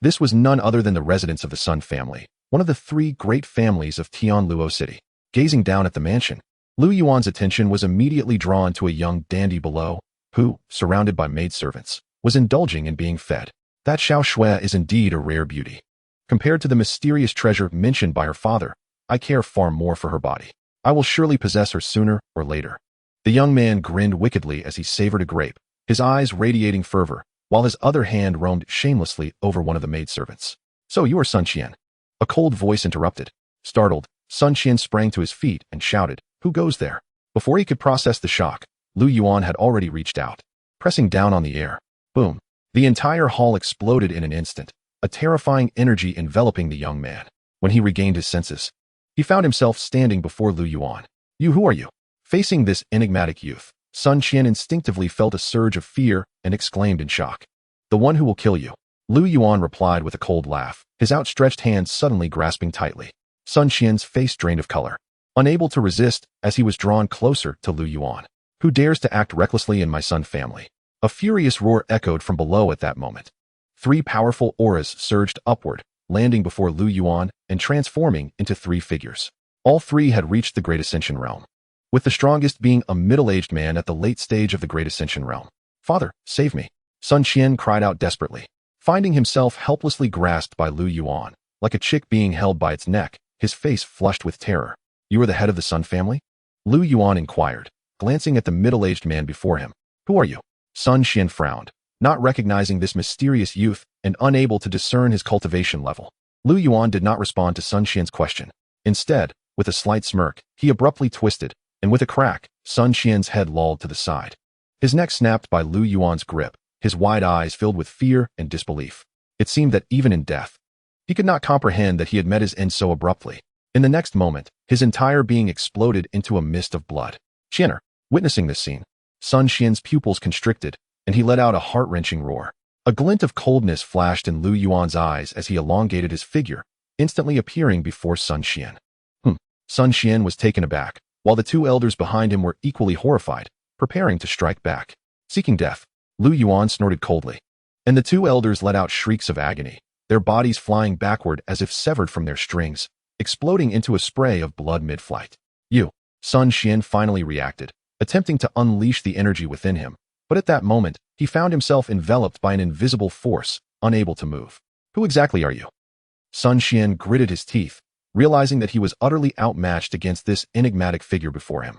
This was none other than the residence of the Sun family, one of the three great families of Tianluo City. Gazing down at the mansion, Lu Yuan's attention was immediately drawn to a young dandy below, who, surrounded by maidservants, was indulging in being fed. That Xiao Shui is indeed a rare beauty. Compared to the mysterious treasure mentioned by her father, I care far more for her body. I will surely possess her sooner or later. The young man grinned wickedly as he savored a grape, his eyes radiating fervor, while his other hand roamed shamelessly over one of the maidservants. So you are Sun Qian. A cold voice interrupted. Startled, Sun Qian sprang to his feet and shouted, Who goes there? Before he could process the shock, Lu Yuan had already reached out. Pressing down on the air. Boom. The entire hall exploded in an instant, a terrifying energy enveloping the young man. When he regained his senses, he found himself standing before Lu Yuan. Who are you? Facing this enigmatic youth, Sun Qian instinctively felt a surge of fear and exclaimed in shock. The one who will kill you. Lu Yuan replied with a cold laugh, his outstretched hand suddenly grasping tightly. Sun Qian's face drained of color, unable to resist as he was drawn closer to Lu Yuan. Who dares to act recklessly in my Sun family? A furious roar echoed from below at that moment. Three powerful auras surged upward, landing before Lu Yuan and transforming into three figures. All three had reached the Great Ascension realm, with the strongest being a middle-aged man at the late stage of the Great Ascension realm. Father, save me! Sun Qian cried out desperately, finding himself helplessly grasped by Lu Yuan, like a chick being held by its neck, his face flushed with terror. You are the head of the Sun family? Lu Yuan inquired, glancing at the middle-aged man before him. Who are you? Sun Qian frowned, not recognizing this mysterious youth and unable to discern his cultivation level. Lu Yuan did not respond to Sun Qian's question. Instead, with a slight smirk, he abruptly twisted, and with a crack, Sun Qian's head lolled to the side. His neck snapped by Lu Yuan's grip, his wide eyes filled with fear and disbelief. It seemed that even in death, he could not comprehend that he had met his end so abruptly. In the next moment, his entire being exploded into a mist of blood. Qianer, witnessing this scene, Sun Qian's pupils constricted, and he let out a heart-wrenching roar. A glint of coldness flashed in Lu Yuan's eyes as he elongated his figure, instantly appearing before Sun Qian. Sun Qian was taken aback, while the two elders behind him were equally horrified, preparing to strike back. Seeking death, Lu Yuan snorted coldly, and the two elders let out shrieks of agony, their bodies flying backward as if severed from their strings, exploding into a spray of blood mid-flight. Sun Qian finally reacted, attempting to unleash the energy within him, but at that moment, he found himself enveloped by an invisible force, unable to move. Who exactly are you? Sun Qian gritted his teeth, realizing that he was utterly outmatched against this enigmatic figure before him.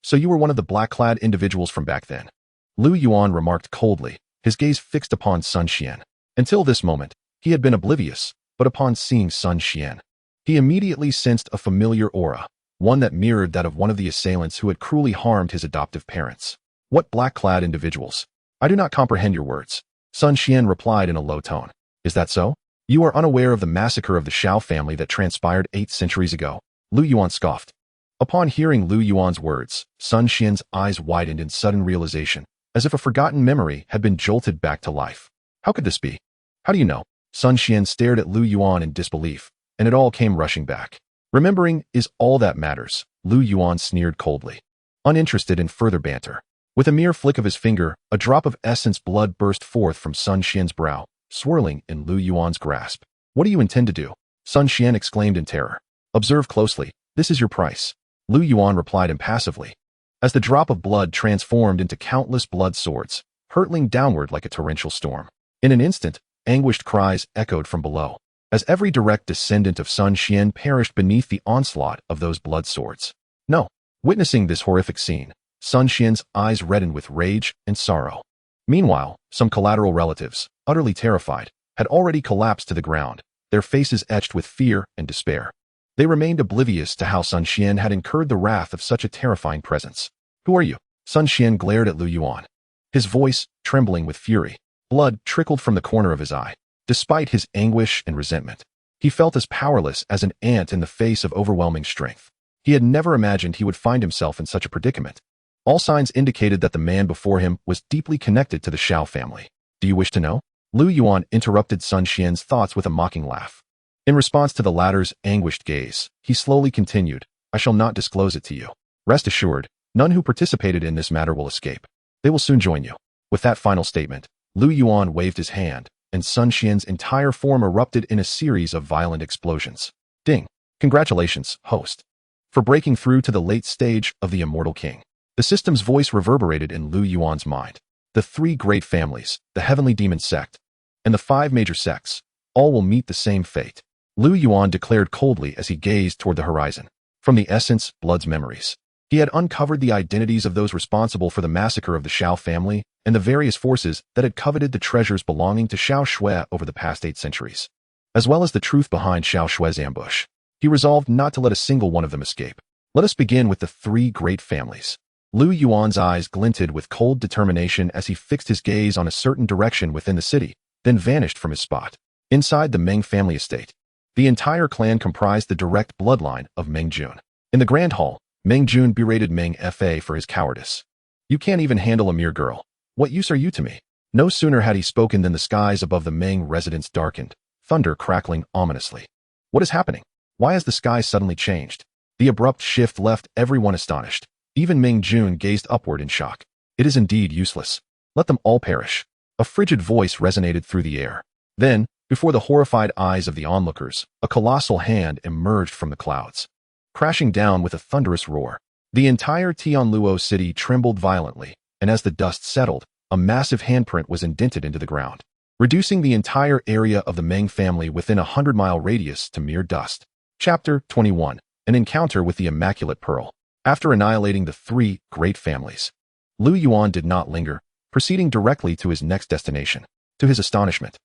So you were one of the black-clad individuals from back then. Lu Yuan remarked coldly, his gaze fixed upon Sun Qian. Until this moment, he had been oblivious, but upon seeing Sun Qian, he immediately sensed a familiar aura, one that mirrored that of one of the assailants who had cruelly harmed his adoptive parents. What black-clad individuals? I do not comprehend your words. Sun Qian replied in a low tone. Is that so? You are unaware of the massacre of the Xiao family that transpired 8 centuries ago. Lu Yuan scoffed. Upon hearing Lu Yuan's words, Sun Xian's eyes widened in sudden realization, as if a forgotten memory had been jolted back to life. How could this be? How do you know? Sun Xian stared at Lu Yuan in disbelief, and it all came rushing back. Remembering is all that matters, Lu Yuan sneered coldly, uninterested in further banter. With a mere flick of his finger, a drop of essence blood burst forth from Sun Xian's brow, swirling in Lu Yuan's grasp. What do you intend to do? Sun Xian exclaimed in terror. Observe closely. This is your price. Lu Yuan replied impassively. As the drop of blood transformed into countless blood swords, hurtling downward like a torrential storm. In an instant, anguished cries echoed from below, as every direct descendant of Sun Xian perished beneath the onslaught of those blood swords. No. Witnessing this horrific scene, Sun Xian's eyes reddened with rage and sorrow. Meanwhile, some collateral relatives, utterly terrified, had already collapsed to the ground, their faces etched with fear and despair. They remained oblivious to how Sun Xian had incurred the wrath of such a terrifying presence. Who are you? Sun Xian glared at Lu Yuan. His voice, trembling with fury, blood trickled from the corner of his eye. Despite his anguish and resentment, he felt as powerless as an ant in the face of overwhelming strength. He had never imagined he would find himself in such a predicament. All signs indicated that the man before him was deeply connected to the Xiao family. Do you wish to know? Lu Yuan interrupted Sun Xian's thoughts with a mocking laugh. In response to the latter's anguished gaze, he slowly continued, I shall not disclose it to you. Rest assured, none who participated in this matter will escape. They will soon join you. With that final statement, Lu Yuan waved his hand, and Sun Xian's entire form erupted in a series of violent explosions. Ding! Congratulations, host, for breaking through to the late stage of the Immortal King. The system's voice reverberated in Lu Yuan's mind. The 3 great families, the Heavenly Demon Sect, and the 5 major sects, all will meet the same fate. Lu Yuan declared coldly as he gazed toward the horizon. From the essence, blood's memories, he had uncovered the identities of those responsible for the massacre of the Xiao family and the various forces that had coveted the treasures belonging to Xiao Shui over the past 8 centuries, as well as the truth behind Xiao Shui's ambush. He resolved not to let a single one of them escape. Let us begin with the 3 great families. Lu Yuan's eyes glinted with cold determination as he fixed his gaze on a certain direction within the city, then vanished from his spot. Inside the Meng family estate, the entire clan comprised the direct bloodline of Meng Jun. In the Grand Hall, Meng Jun berated Meng Fa for his cowardice. You can't even handle a mere girl. What use are you to me? No sooner had he spoken than the skies above the Meng residence darkened, thunder crackling ominously. What is happening? Why has the sky suddenly changed? The abrupt shift left everyone astonished. Even Meng Jun gazed upward in shock. It is indeed useless. Let them all perish. A frigid voice resonated through the air. Then, before the horrified eyes of the onlookers, a colossal hand emerged from the clouds, crashing down with a thunderous roar. The entire Tianluo city trembled violently, and as the dust settled, a massive handprint was indented into the ground, reducing the entire area of the Meng family within a 100-mile radius to mere dust. Chapter 21. An Encounter with the Immaculate Pearl. After annihilating the 3 great families, Lu Yuan did not linger, proceeding directly to his next destination. To his astonishment,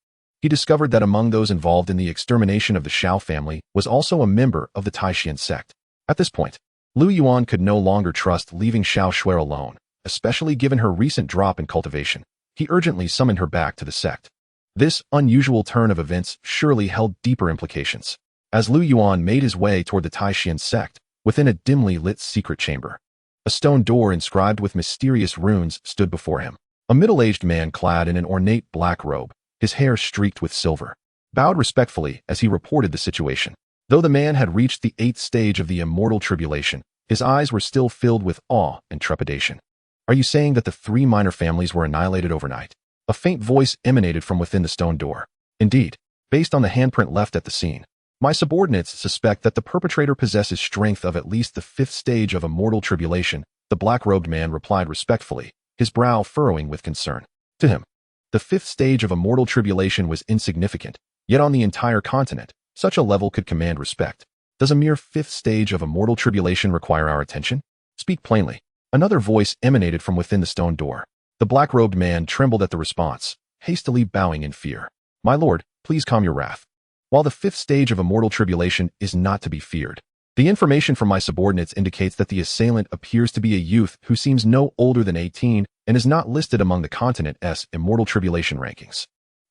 he discovered that among those involved in the extermination of the Xiao family was also a member of the Taishan sect. At this point, Lu Yuan could no longer trust leaving Xiao Shui alone, especially given her recent drop in cultivation. He urgently summoned her back to the sect. This unusual turn of events surely held deeper implications. As Lu Yuan made his way toward the Taishan sect, within a dimly lit secret chamber, a stone door inscribed with mysterious runes stood before him. A middle-aged man clad in an ornate black robe, his hair streaked with silver, bowed respectfully as he reported the situation. Though the man had reached the 8th stage of the immortal tribulation, his eyes were still filled with awe and trepidation. Are you saying that the 3 minor families were annihilated overnight? A faint voice emanated from within the stone door. Indeed, based on the handprint left at the scene, my subordinates suspect that the perpetrator possesses strength of at least the 5th stage of immortal tribulation, the black-robed man replied respectfully, his brow furrowing with concern. To him, the 5th stage of immortal tribulation was insignificant, yet on the entire continent, such a level could command respect. Does a mere 5th stage of immortal tribulation require our attention? Speak plainly. Another voice emanated from within the stone door. The black-robed man trembled at the response, hastily bowing in fear. My lord, please calm your wrath. While the 5th stage of immortal tribulation is not to be feared, the information from my subordinates indicates that the assailant appears to be a youth who seems no older than 18 and is not listed among the continent's immortal tribulation rankings.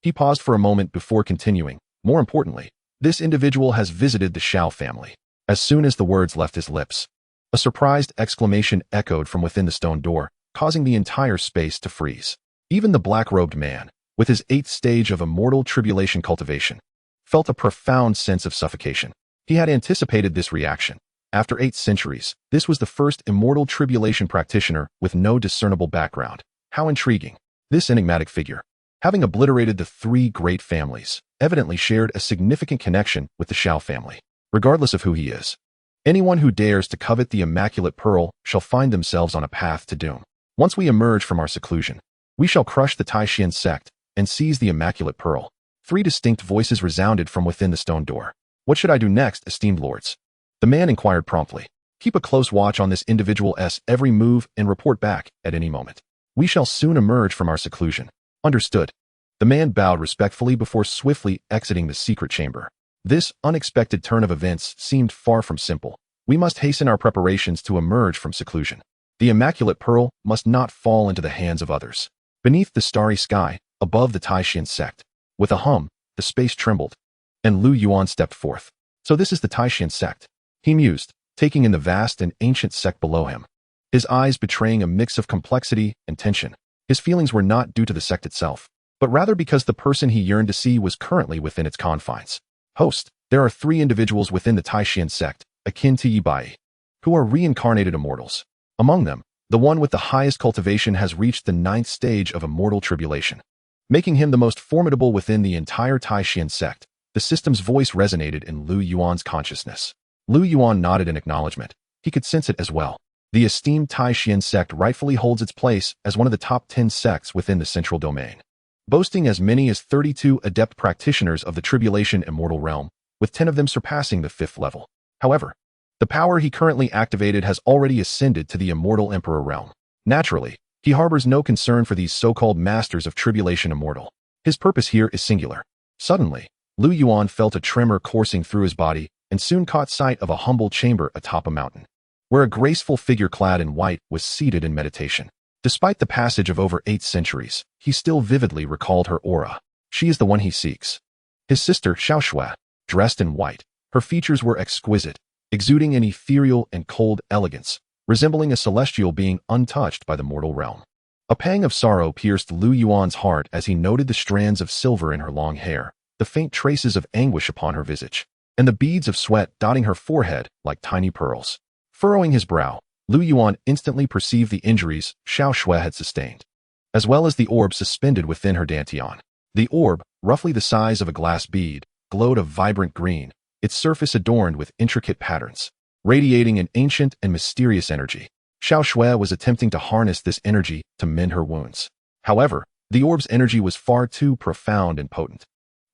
He paused for a moment before continuing. More importantly, this individual has visited the Xiao family. As soon as the words left his lips, a surprised exclamation echoed from within the stone door, causing the entire space to freeze. Even the black-robed man, with his 8th stage of immortal tribulation cultivation, felt a profound sense of suffocation. He had anticipated this reaction. After 8 centuries, this was the first immortal tribulation practitioner with no discernible background. How intriguing. This enigmatic figure, having obliterated the 3 great families, evidently shared a significant connection with the Xiao family. Regardless of who he is, anyone who dares to covet the immaculate pearl shall find themselves on a path to doom. Once we emerge from our seclusion, we shall crush the Taishan sect and seize the immaculate pearl. 3 distinct voices resounded from within the stone door. What should I do next, esteemed lords? The man inquired promptly. Keep a close watch on this individual's every move and report back at any moment. We shall soon emerge from our seclusion. Understood. The man bowed respectfully before swiftly exiting the secret chamber. This unexpected turn of events seemed far from simple. We must hasten our preparations to emerge from seclusion. The immaculate pearl must not fall into the hands of others. Beneath the starry sky, above the Taishan sect, with a hum, the space trembled, and Lu Yuan stepped forth. So this is the Taishan sect, he mused, taking in the vast and ancient sect below him, his eyes betraying a mix of complexity and tension. His feelings were not due to the sect itself, but rather because the person he yearned to see was currently within its confines. Host, there are 3 individuals within the Taishan sect, akin to Yibai, who are reincarnated immortals. Among them, the one with the highest cultivation has reached the 9th stage of immortal tribulation, making him the most formidable within the entire Taishan sect. The system's voice resonated in Lu Yuan's consciousness. Lu Yuan nodded in acknowledgement. He could sense it as well. The esteemed Taishan sect rightfully holds its place as one of the top 10 sects within the central domain, boasting as many as 32 adept practitioners of the tribulation immortal realm, with 10 of them surpassing the 5th level. However, the power he currently activated has already ascended to the immortal emperor realm. Naturally, he harbors no concern for these so-called masters of tribulation immortal. His purpose here is singular. Suddenly, Lu Yuan felt a tremor coursing through his body and soon caught sight of a humble chamber atop a mountain, where a graceful figure clad in white was seated in meditation. Despite the passage of over 8 centuries, he still vividly recalled her aura. She is the one he seeks. His sister, Xiaoxue, dressed in white, her features were exquisite, exuding an ethereal and cold elegance, resembling a celestial being untouched by the mortal realm. A pang of sorrow pierced Lu Yuan's heart as he noted the strands of silver in her long hair, the faint traces of anguish upon her visage, and the beads of sweat dotting her forehead like tiny pearls. Furrowing his brow, Lu Yuan instantly perceived the injuries Xiaoxue had sustained, as well as the orb suspended within her dantian. The orb, roughly the size of a glass bead, glowed a vibrant green, its surface adorned with intricate patterns, radiating an ancient and mysterious energy. Xiaoxue was attempting to harness this energy to mend her wounds. However, the orb's energy was far too profound and potent,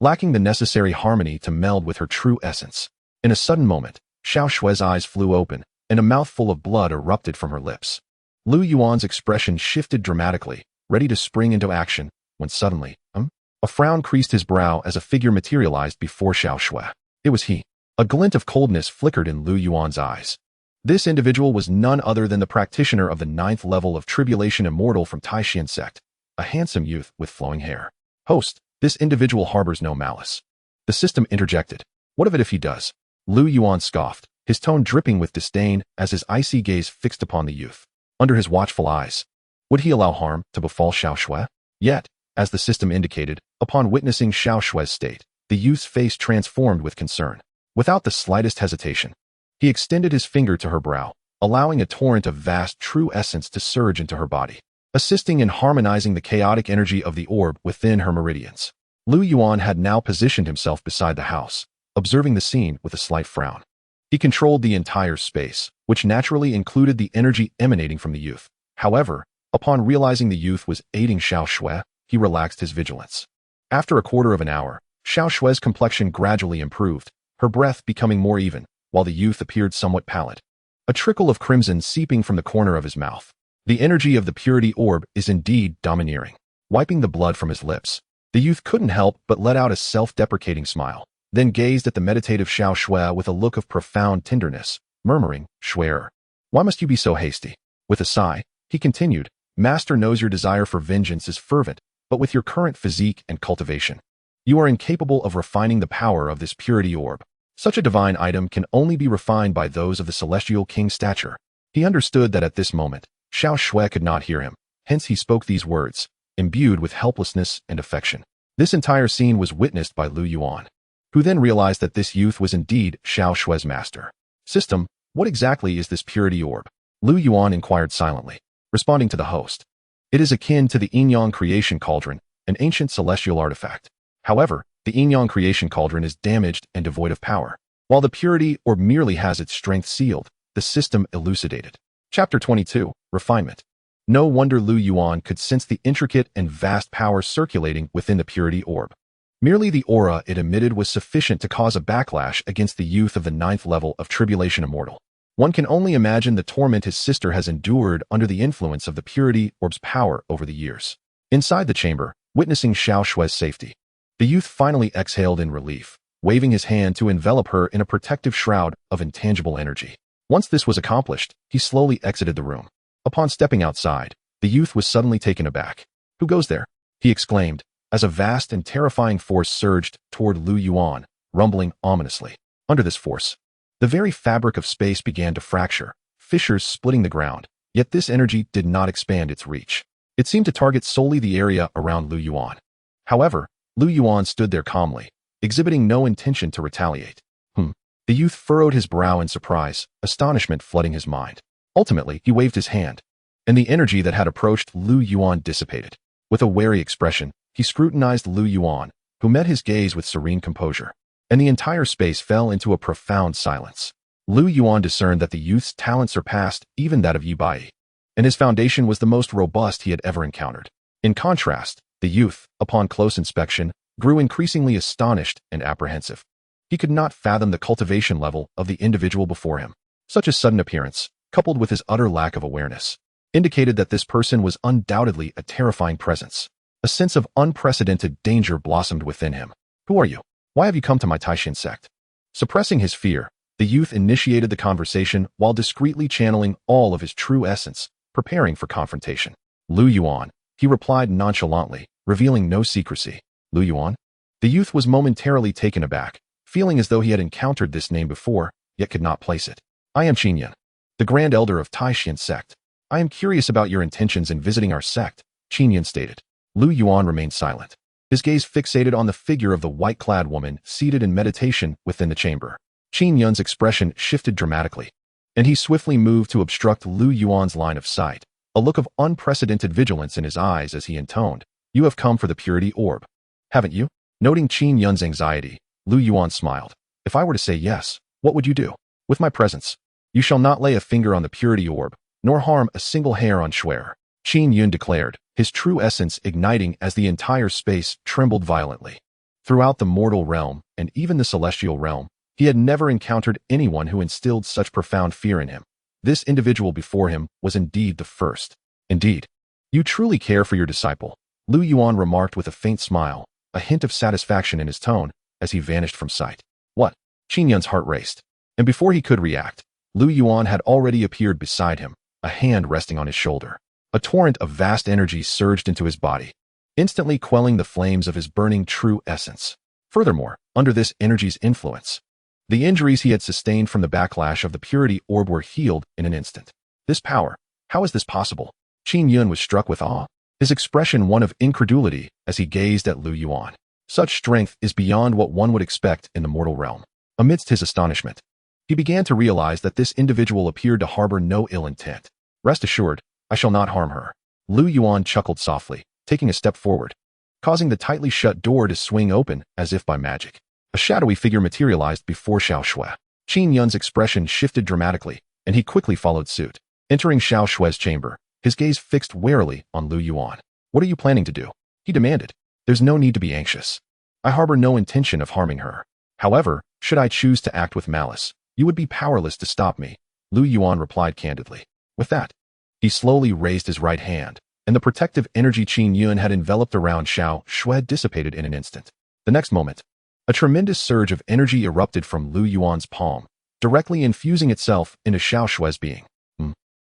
lacking the necessary harmony to meld with her true essence. In a sudden moment, Xiaoxue's eyes flew open, and a mouthful of blood erupted from her lips. Lu Yuan's expression shifted dramatically, ready to spring into action, when suddenly, a frown creased his brow as a figure materialized before Xiaoxue. It was he. A glint of coldness flickered in Lu Yuan's eyes. This individual was none other than the practitioner of the 9th level of tribulation immortal from Taishan sect, a handsome youth with flowing hair. Host, this individual harbors no malice. The system interjected. What of it if he does? Lu Yuan scoffed, his tone dripping with disdain as his icy gaze fixed upon the youth. Under his watchful eyes, would he allow harm to befall Xiaoxue? Yet, as the system indicated, upon witnessing Xiaoxue's state, the youth's face transformed with concern. Without the slightest hesitation, he extended his finger to her brow, allowing a torrent of vast true essence to surge into her body, assisting in harmonizing the chaotic energy of the orb within her meridians. Lu Yuan had now positioned himself beside the house, observing the scene with a slight frown. He controlled the entire space, which naturally included the energy emanating from the youth. However, upon realizing the youth was aiding Xiaoxue, he relaxed his vigilance. After a quarter of an hour, Xiaoxue's complexion gradually improved, her breath becoming more even, while the youth appeared somewhat pallid, a trickle of crimson seeping from the corner of his mouth. The energy of the purity orb is indeed domineering. Wiping the blood from his lips, the youth couldn't help but let out a self-deprecating smile, then gazed at the meditative Xiaoxue with a look of profound tenderness, murmuring, "Shuer, why must you be so hasty?" With a sigh, he continued, "Master knows your desire for vengeance is fervent, but with your current physique and cultivation, you are incapable of refining the power of this purity orb. Such a divine item can only be refined by those of the celestial king's stature. He understood that at this moment, Xiao Shui could not hear him, hence he spoke these words, imbued with helplessness and affection. This entire scene was witnessed by Lu Yuan, who then realized that this youth was indeed Xiao Shui's master. System, what exactly is this purity orb? Lu Yuan inquired silently, responding to the host. It is akin to the Yin-Yang creation cauldron, an ancient celestial artifact. However, the Yin-Yang creation cauldron is damaged and devoid of power, while the purity orb merely has its strength sealed, the system elucidated. Chapter 22, Refinement. No wonder Lu Yuan could sense the intricate and vast power circulating within the purity orb. Merely the aura it emitted was sufficient to cause a backlash against the youth of the 9th level of Tribulation Immortal. One can only imagine the torment his sister has endured under the influence of the purity orb's power over the years. Inside the chamber, witnessing Xiao Shui's safety, the youth finally exhaled in relief, waving his hand to envelop her in a protective shroud of intangible energy. Once this was accomplished, he slowly exited the room. Upon stepping outside, the youth was suddenly taken aback. "Who goes there?" he exclaimed, as a vast and terrifying force surged toward Lu Yuan, rumbling ominously. Under this force, the very fabric of space began to fracture, fissures splitting the ground, yet this energy did not expand its reach. It seemed to target solely the area around Lu Yuan. However, Lu Yuan stood there calmly, exhibiting no intention to retaliate. The youth furrowed his brow in surprise, astonishment flooding his mind. Ultimately, he waved his hand, and the energy that had approached Lu Yuan dissipated. With a wary expression, he scrutinized Lu Yuan, who met his gaze with serene composure, and the entire space fell into a profound silence. Lu Yuan discerned that the youth's talent surpassed even that of Yu Bai, and his foundation was the most robust he had ever encountered. In contrast, the youth, upon close inspection, grew increasingly astonished and apprehensive. He could not fathom the cultivation level of the individual before him. Such a sudden appearance, coupled with his utter lack of awareness, indicated that this person was undoubtedly a terrifying presence. A sense of unprecedented danger blossomed within him. "Who are you? Why have you come to my Taishin sect?" Suppressing his fear, the youth initiated the conversation while discreetly channeling all of his true essence, preparing for confrontation. "Lu Yuan," he replied nonchalantly, revealing no secrecy. "Lu Yuan?" The youth was momentarily taken aback, feeling as though he had encountered this name before, yet could not place it. "I am Qin Yan, the Grand Elder of Taishin sect. I am curious about your intentions in visiting our sect," Qin Yan stated. Lu Yuan remained silent, his gaze fixated on the figure of the white-clad woman seated in meditation within the chamber. Qin Yan's expression shifted dramatically, and he swiftly moved to obstruct Lu Yuan's line of sight, a look of unprecedented vigilance in his eyes as he intoned, "You have come for the purity orb, haven't you?" Noting Qin Yan's anxiety, Lu Yuan smiled. "If I were to say yes, what would you do?" "With my presence, you shall not lay a finger on the purity orb, nor harm a single hair on Shuer," Qin Yun declared, his true essence igniting as the entire space trembled violently. Throughout the mortal realm, and even the celestial realm, he had never encountered anyone who instilled such profound fear in him. This individual before him was indeed the first. "Indeed, you truly care for your disciple," Lu Yuan remarked with a faint smile, a hint of satisfaction in his tone, as he vanished from sight. "What?" Qin Yun's heart raced, and before he could react, Lu Yuan had already appeared beside him, a hand resting on his shoulder. A torrent of vast energy surged into his body, instantly quelling the flames of his burning true essence. Furthermore, under this energy's influence, the injuries he had sustained from the backlash of the purity orb were healed in an instant. "This power, how is this possible?" Qin Yun was struck with awe, his expression one of incredulity as he gazed at Lu Yuan. Such strength is beyond what one would expect in the mortal realm. Amidst his astonishment, he began to realize that this individual appeared to harbor no ill intent. "Rest assured, I shall not harm her." Lu Yuan chuckled softly, taking a step forward, causing the tightly shut door to swing open as if by magic. A shadowy figure materialized before Xiao Shui. Qin Yun's expression shifted dramatically, and he quickly followed suit. Entering Xiao Shui's chamber, his gaze fixed warily on Lu Yuan. "What are you planning to do?" he demanded. "There's no need to be anxious. I harbor no intention of harming her. However, should I choose to act with malice, you would be powerless to stop me," Lu Yuan replied candidly. With that, he slowly raised his right hand, and the protective energy Qin Yun had enveloped around Xiao Shui dissipated in an instant. The next moment, a tremendous surge of energy erupted from Lu Yuan's palm, directly infusing itself into Xiao Shui's being.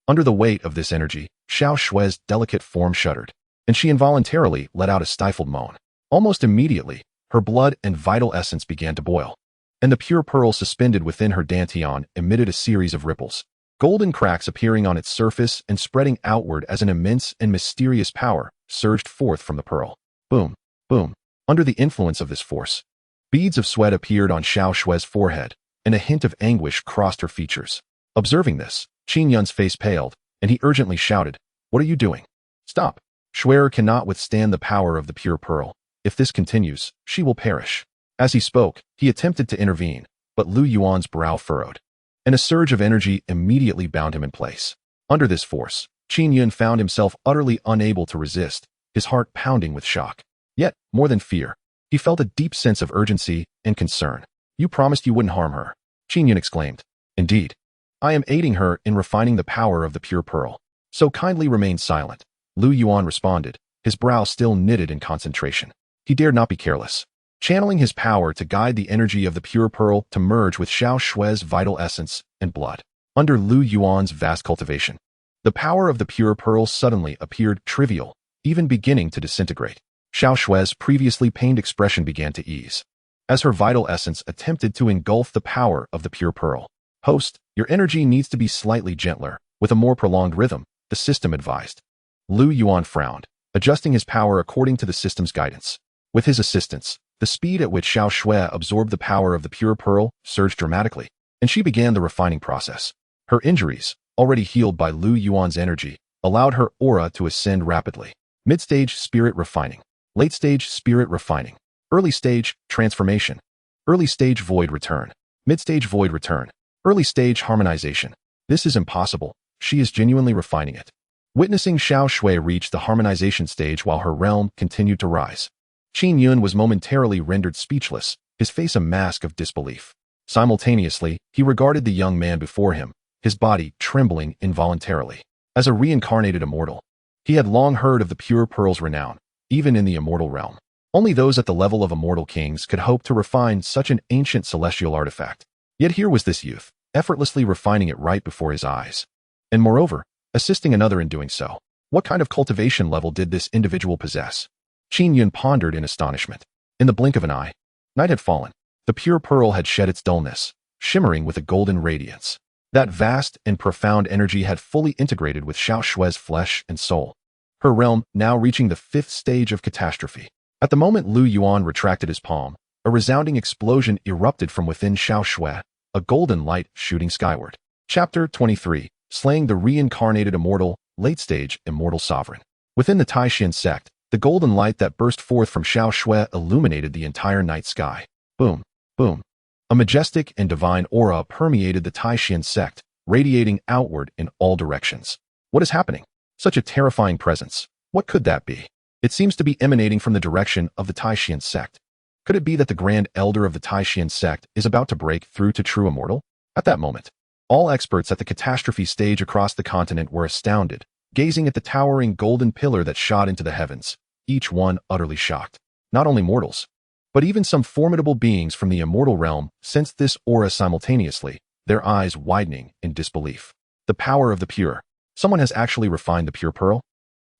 Under the weight of this energy, Xiao Shui's delicate form shuddered, and she involuntarily let out a stifled moan. Almost immediately, her blood and vital essence began to boil, and the pure pearl suspended within her dantian emitted a series of ripples, golden cracks appearing on its surface and spreading outward as an immense and mysterious power surged forth from the pearl. Boom, boom. Under the influence of this force, beads of sweat appeared on Xiao Shue's forehead, and a hint of anguish crossed her features. Observing this, Qin Yun's face paled, and he urgently shouted, "What are you doing? Stop! Shuer cannot withstand the power of the pure pearl. If this continues, she will perish." As he spoke, he attempted to intervene, but Lu Yuan's brow furrowed, and a surge of energy immediately bound him in place. Under this force, Qin Yun found himself utterly unable to resist, his heart pounding with shock. Yet, more than fear, he felt a deep sense of urgency and concern. "You promised you wouldn't harm her," Qin Yun exclaimed. "Indeed. I am aiding her in refining the power of the pure pearl. So kindly remain silent," Lu Yuan responded, his brow still knitted in concentration. He dared not be careless, channeling his power to guide the energy of the pure pearl to merge with Xiao Shue's vital essence and blood. Under Lu Yuan's vast cultivation, the power of the pure pearl suddenly appeared trivial, even beginning to disintegrate. Xiao Shue's previously pained expression began to ease, as her vital essence attempted to engulf the power of the pure pearl. "Host, your energy needs to be slightly gentler, with a more prolonged rhythm," the system advised. Lu Yuan frowned, adjusting his power according to the system's guidance. With his assistance, the speed at which Xiao Shui absorbed the power of the pure pearl surged dramatically, and she began the refining process. Her injuries, already healed by Lu Yuan's energy, allowed her aura to ascend rapidly. Mid-stage spirit refining. Late-stage spirit refining. Early-stage transformation. Early-stage void return. Mid-stage void return. Early-stage harmonization. This is impossible. She is genuinely refining it. Witnessing Xiao Shui reach the harmonization stage while her realm continued to rise, Qin Yun was momentarily rendered speechless, his face a mask of disbelief. Simultaneously, he regarded the young man before him, his body trembling involuntarily. As a reincarnated immortal, he had long heard of the pure pearl's renown, even in the immortal realm. Only those at the level of immortal kings could hope to refine such an ancient celestial artifact. Yet here was this youth, effortlessly refining it right before his eyes. And moreover, assisting another in doing so. What kind of cultivation level did this individual possess? Qin Yun pondered in astonishment. In the blink of an eye, night had fallen. The pure pearl had shed its dullness, shimmering with a golden radiance. That vast and profound energy had fully integrated with Xiao Shue's flesh and soul, her realm now reaching the 5th stage of catastrophe. At the moment Lu Yuan retracted his palm, a resounding explosion erupted from within Xiao Shui, a golden light shooting skyward. Chapter 23. Slaying the Reincarnated Immortal, Late-Stage Immortal Sovereign. Within the Taishan sect, the golden light that burst forth from Xiao Shui illuminated the entire night sky. Boom, boom. A majestic and divine aura permeated the Taishan sect, radiating outward in all directions. What is happening? Such a terrifying presence. What could that be? It seems to be emanating from the direction of the Taishan sect. Could it be that the Grand Elder of the Taishan sect is about to break through to true immortal? At that moment, all experts at the catastrophe stage across the continent were astounded, gazing at the towering golden pillar that shot into the heavens, each one utterly shocked. Not only mortals, but even some formidable beings from the immortal realm sensed this aura simultaneously, their eyes widening in disbelief. The power of the pure. Someone has actually refined the pure pearl?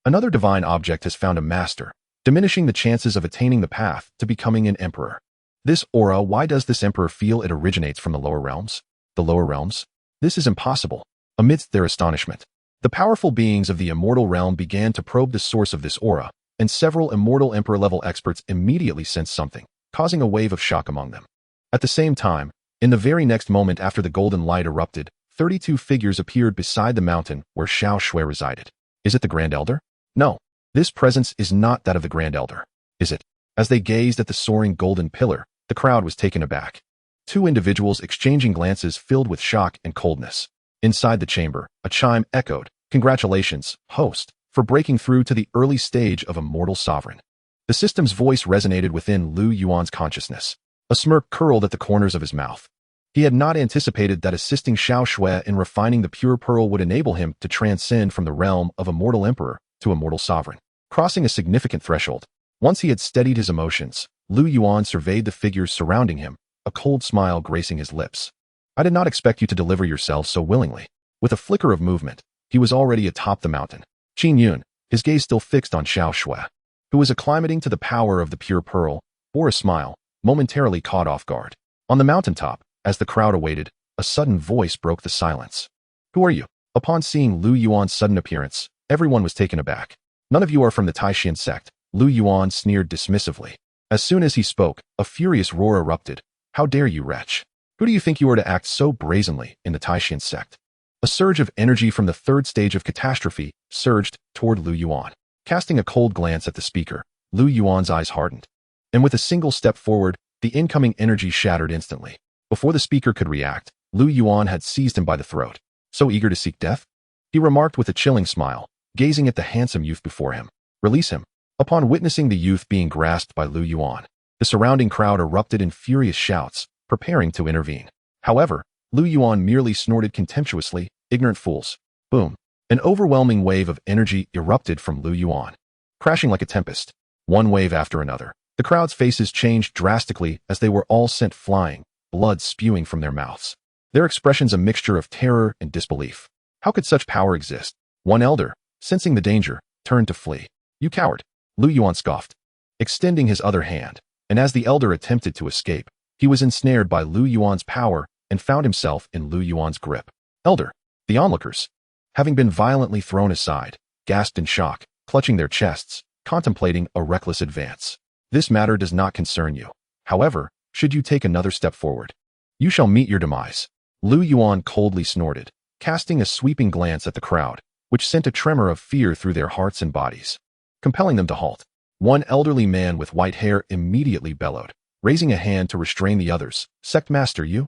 Another divine object has found a master, diminishing the chances of attaining the path to becoming an emperor. This aura, why does this emperor feel it originates from the lower realms? The lower realms? This is impossible. Amidst their astonishment, the powerful beings of the immortal realm began to probe the source of this aura, and several immortal emperor-level experts immediately sensed something, causing a wave of shock among them. At the same time, in the very next moment after the golden light erupted, 32 figures appeared beside the mountain where Xiao Shui resided. Is it the Grand Elder? No, this presence is not that of the Grand Elder. Is it? As they gazed at the soaring golden pillar, the crowd was taken aback. Two individuals exchanging glances filled with shock and coldness. Inside the chamber, a chime echoed, "Congratulations, host, for breaking through to the early stage of immortal sovereign." The system's voice resonated within Lu Yuan's consciousness. A smirk curled at the corners of his mouth. He had not anticipated that assisting Xiao Shui in refining the pure pearl would enable him to transcend from the realm of immortal emperor to immortal sovereign, crossing a significant threshold. Once he had steadied his emotions, Lu Yuan surveyed the figures surrounding him, a cold smile gracing his lips. "I did not expect you to deliver yourself so willingly." With a flicker of movement, he was already atop the mountain. "Qin Yun, his gaze still fixed on Xianxia, who was acclimating to the power of the pure pearl, bore a smile, momentarily caught off guard. On the mountaintop, as the crowd awaited, a sudden voice broke the silence. "Who are you?" Upon seeing Lu Yuan's sudden appearance, everyone was taken aback. "None of you are from the Taishan sect," Lu Yuan sneered dismissively. As soon as he spoke, a furious roar erupted. "How dare you, wretch? Who do you think you are to act so brazenly in the Taishan sect?" A surge of energy from the third stage of catastrophe surged toward Lu Yuan. Casting a cold glance at the speaker, Lu Yuan's eyes hardened. And with a single step forward, the incoming energy shattered instantly. Before the speaker could react, Lu Yuan had seized him by the throat. "So eager to seek death?" he remarked with a chilling smile, gazing at the handsome youth before him. "Release him." Upon witnessing the youth being grasped by Lu Yuan, the surrounding crowd erupted in furious shouts, preparing to intervene. However, Lu Yuan merely snorted contemptuously, "Ignorant fools." Boom. An overwhelming wave of energy erupted from Lu Yuan, crashing like a tempest. One wave after another, the crowd's faces changed drastically as they were all sent flying, blood spewing from their mouths. Their expressions a mixture of terror and disbelief. How could such power exist? One elder, sensing the danger, turned to flee. "You coward!" Lu Yuan scoffed, extending his other hand, and as the elder attempted to escape, he was ensnared by Lu Yuan's power and found himself in Lu Yuan's grip. "Elder!" The onlookers, having been violently thrown aside, gasped in shock, clutching their chests, contemplating a reckless advance. "This matter does not concern you. However, should you take another step forward, you shall meet your demise." Lu Yuan coldly snorted, casting a sweeping glance at the crowd, which sent a tremor of fear through their hearts and bodies, compelling them to halt. One elderly man with white hair immediately bellowed, raising a hand to restrain the others. "Sect Master, you?"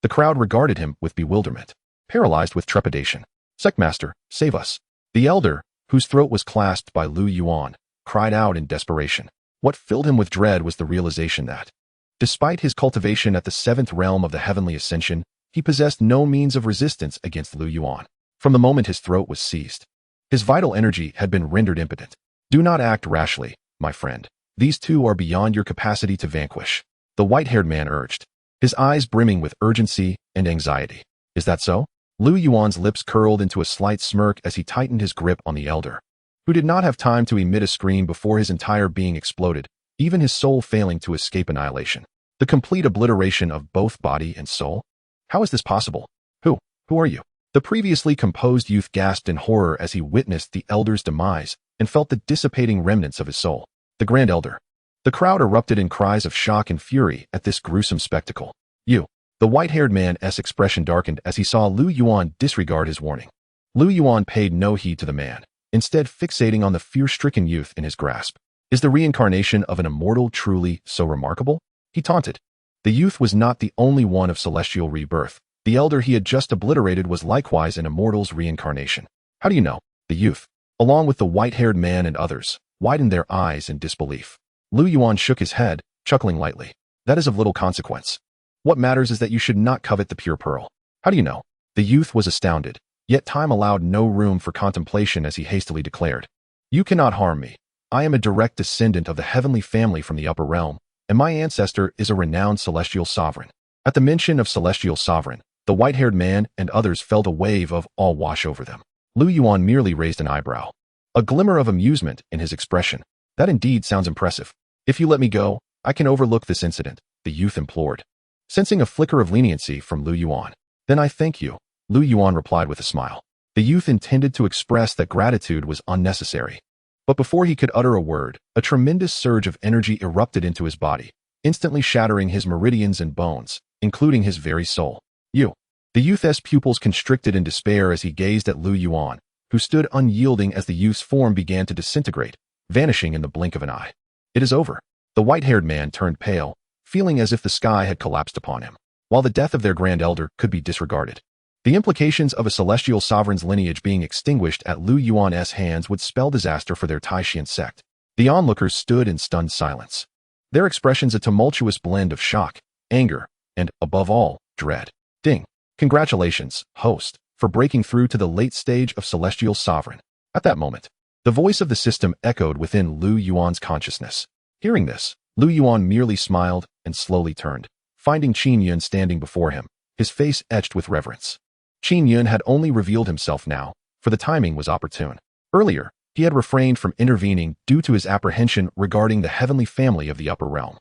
The crowd regarded him with bewilderment, paralyzed with trepidation. "Sect Master, save us." The elder, whose throat was clasped by Lu Yuan, cried out in desperation. What filled him with dread was the realization that, despite his cultivation at the seventh realm of the heavenly ascension, he possessed no means of resistance against Lu Yuan. From the moment his throat was seized, his vital energy had been rendered impotent. "Do not act rashly, my friend. These two are beyond your capacity to vanquish," the white-haired man urged, his eyes brimming with urgency and anxiety. "Is that so?" Lu Yuan's lips curled into a slight smirk as he tightened his grip on the elder, who did not have time to emit a scream before his entire being exploded, even his soul failing to escape annihilation. The complete obliteration of both body and soul? How is this possible? Who are you?" The previously composed youth gasped in horror as he witnessed the elder's demise and felt the dissipating remnants of his soul. The Grand Elder. The crowd erupted in cries of shock and fury at this gruesome spectacle. "You." The white-haired man's expression darkened as he saw Lu Yuan disregard his warning. Lu Yuan paid no heed to the man, instead fixating on the fear-stricken youth in his grasp. "Is the reincarnation of an immortal truly so remarkable?" he taunted. The youth was not the only one of celestial rebirth. The elder he had just obliterated was likewise an immortal's reincarnation. "How do you know?" The youth, along with the white-haired man and others, widened their eyes in disbelief. Lu Yuan shook his head, chuckling lightly. "That is of little consequence. What matters is that you should not covet the pure pearl." "How do you know?" The youth was astounded, yet time allowed no room for contemplation as he hastily declared. "You cannot harm me. I am a direct descendant of the heavenly family from the upper realm, and my ancestor is a renowned celestial sovereign." At the mention of celestial sovereign, the white-haired man and others felt a wave of awe wash over them. Lu Yuan merely raised an eyebrow, a glimmer of amusement in his expression. "That indeed sounds impressive. If you let me go, I can overlook this incident," the youth implored, sensing a flicker of leniency from Lu Yuan. "Then I thank you," Lu Yuan replied with a smile. The youth intended to express that gratitude was unnecessary. But before he could utter a word, a tremendous surge of energy erupted into his body, instantly shattering his meridians and bones, including his very soul. "You." The youth's pupils constricted in despair as he gazed at Lu Yuan, who stood unyielding as the youth's form began to disintegrate, vanishing in the blink of an eye. "It is over." The white-haired man turned pale, feeling as if the sky had collapsed upon him, while the death of their grand elder could be disregarded. The implications of a celestial sovereign's lineage being extinguished at Lu Yuan's hands would spell disaster for their Taishan sect. The onlookers stood in stunned silence, their expressions a tumultuous blend of shock, anger, and, above all, dread. "Ding. Congratulations, host, for breaking through to the late stage of celestial sovereign." At that moment, the voice of the system echoed within Lu Yuan's consciousness. Hearing this, Lu Yuan merely smiled and slowly turned, finding Qin Yun standing before him, his face etched with reverence. Qin Yun had only revealed himself now, for the timing was opportune. Earlier, He had refrained from intervening due to his apprehension regarding the heavenly family of the upper realm.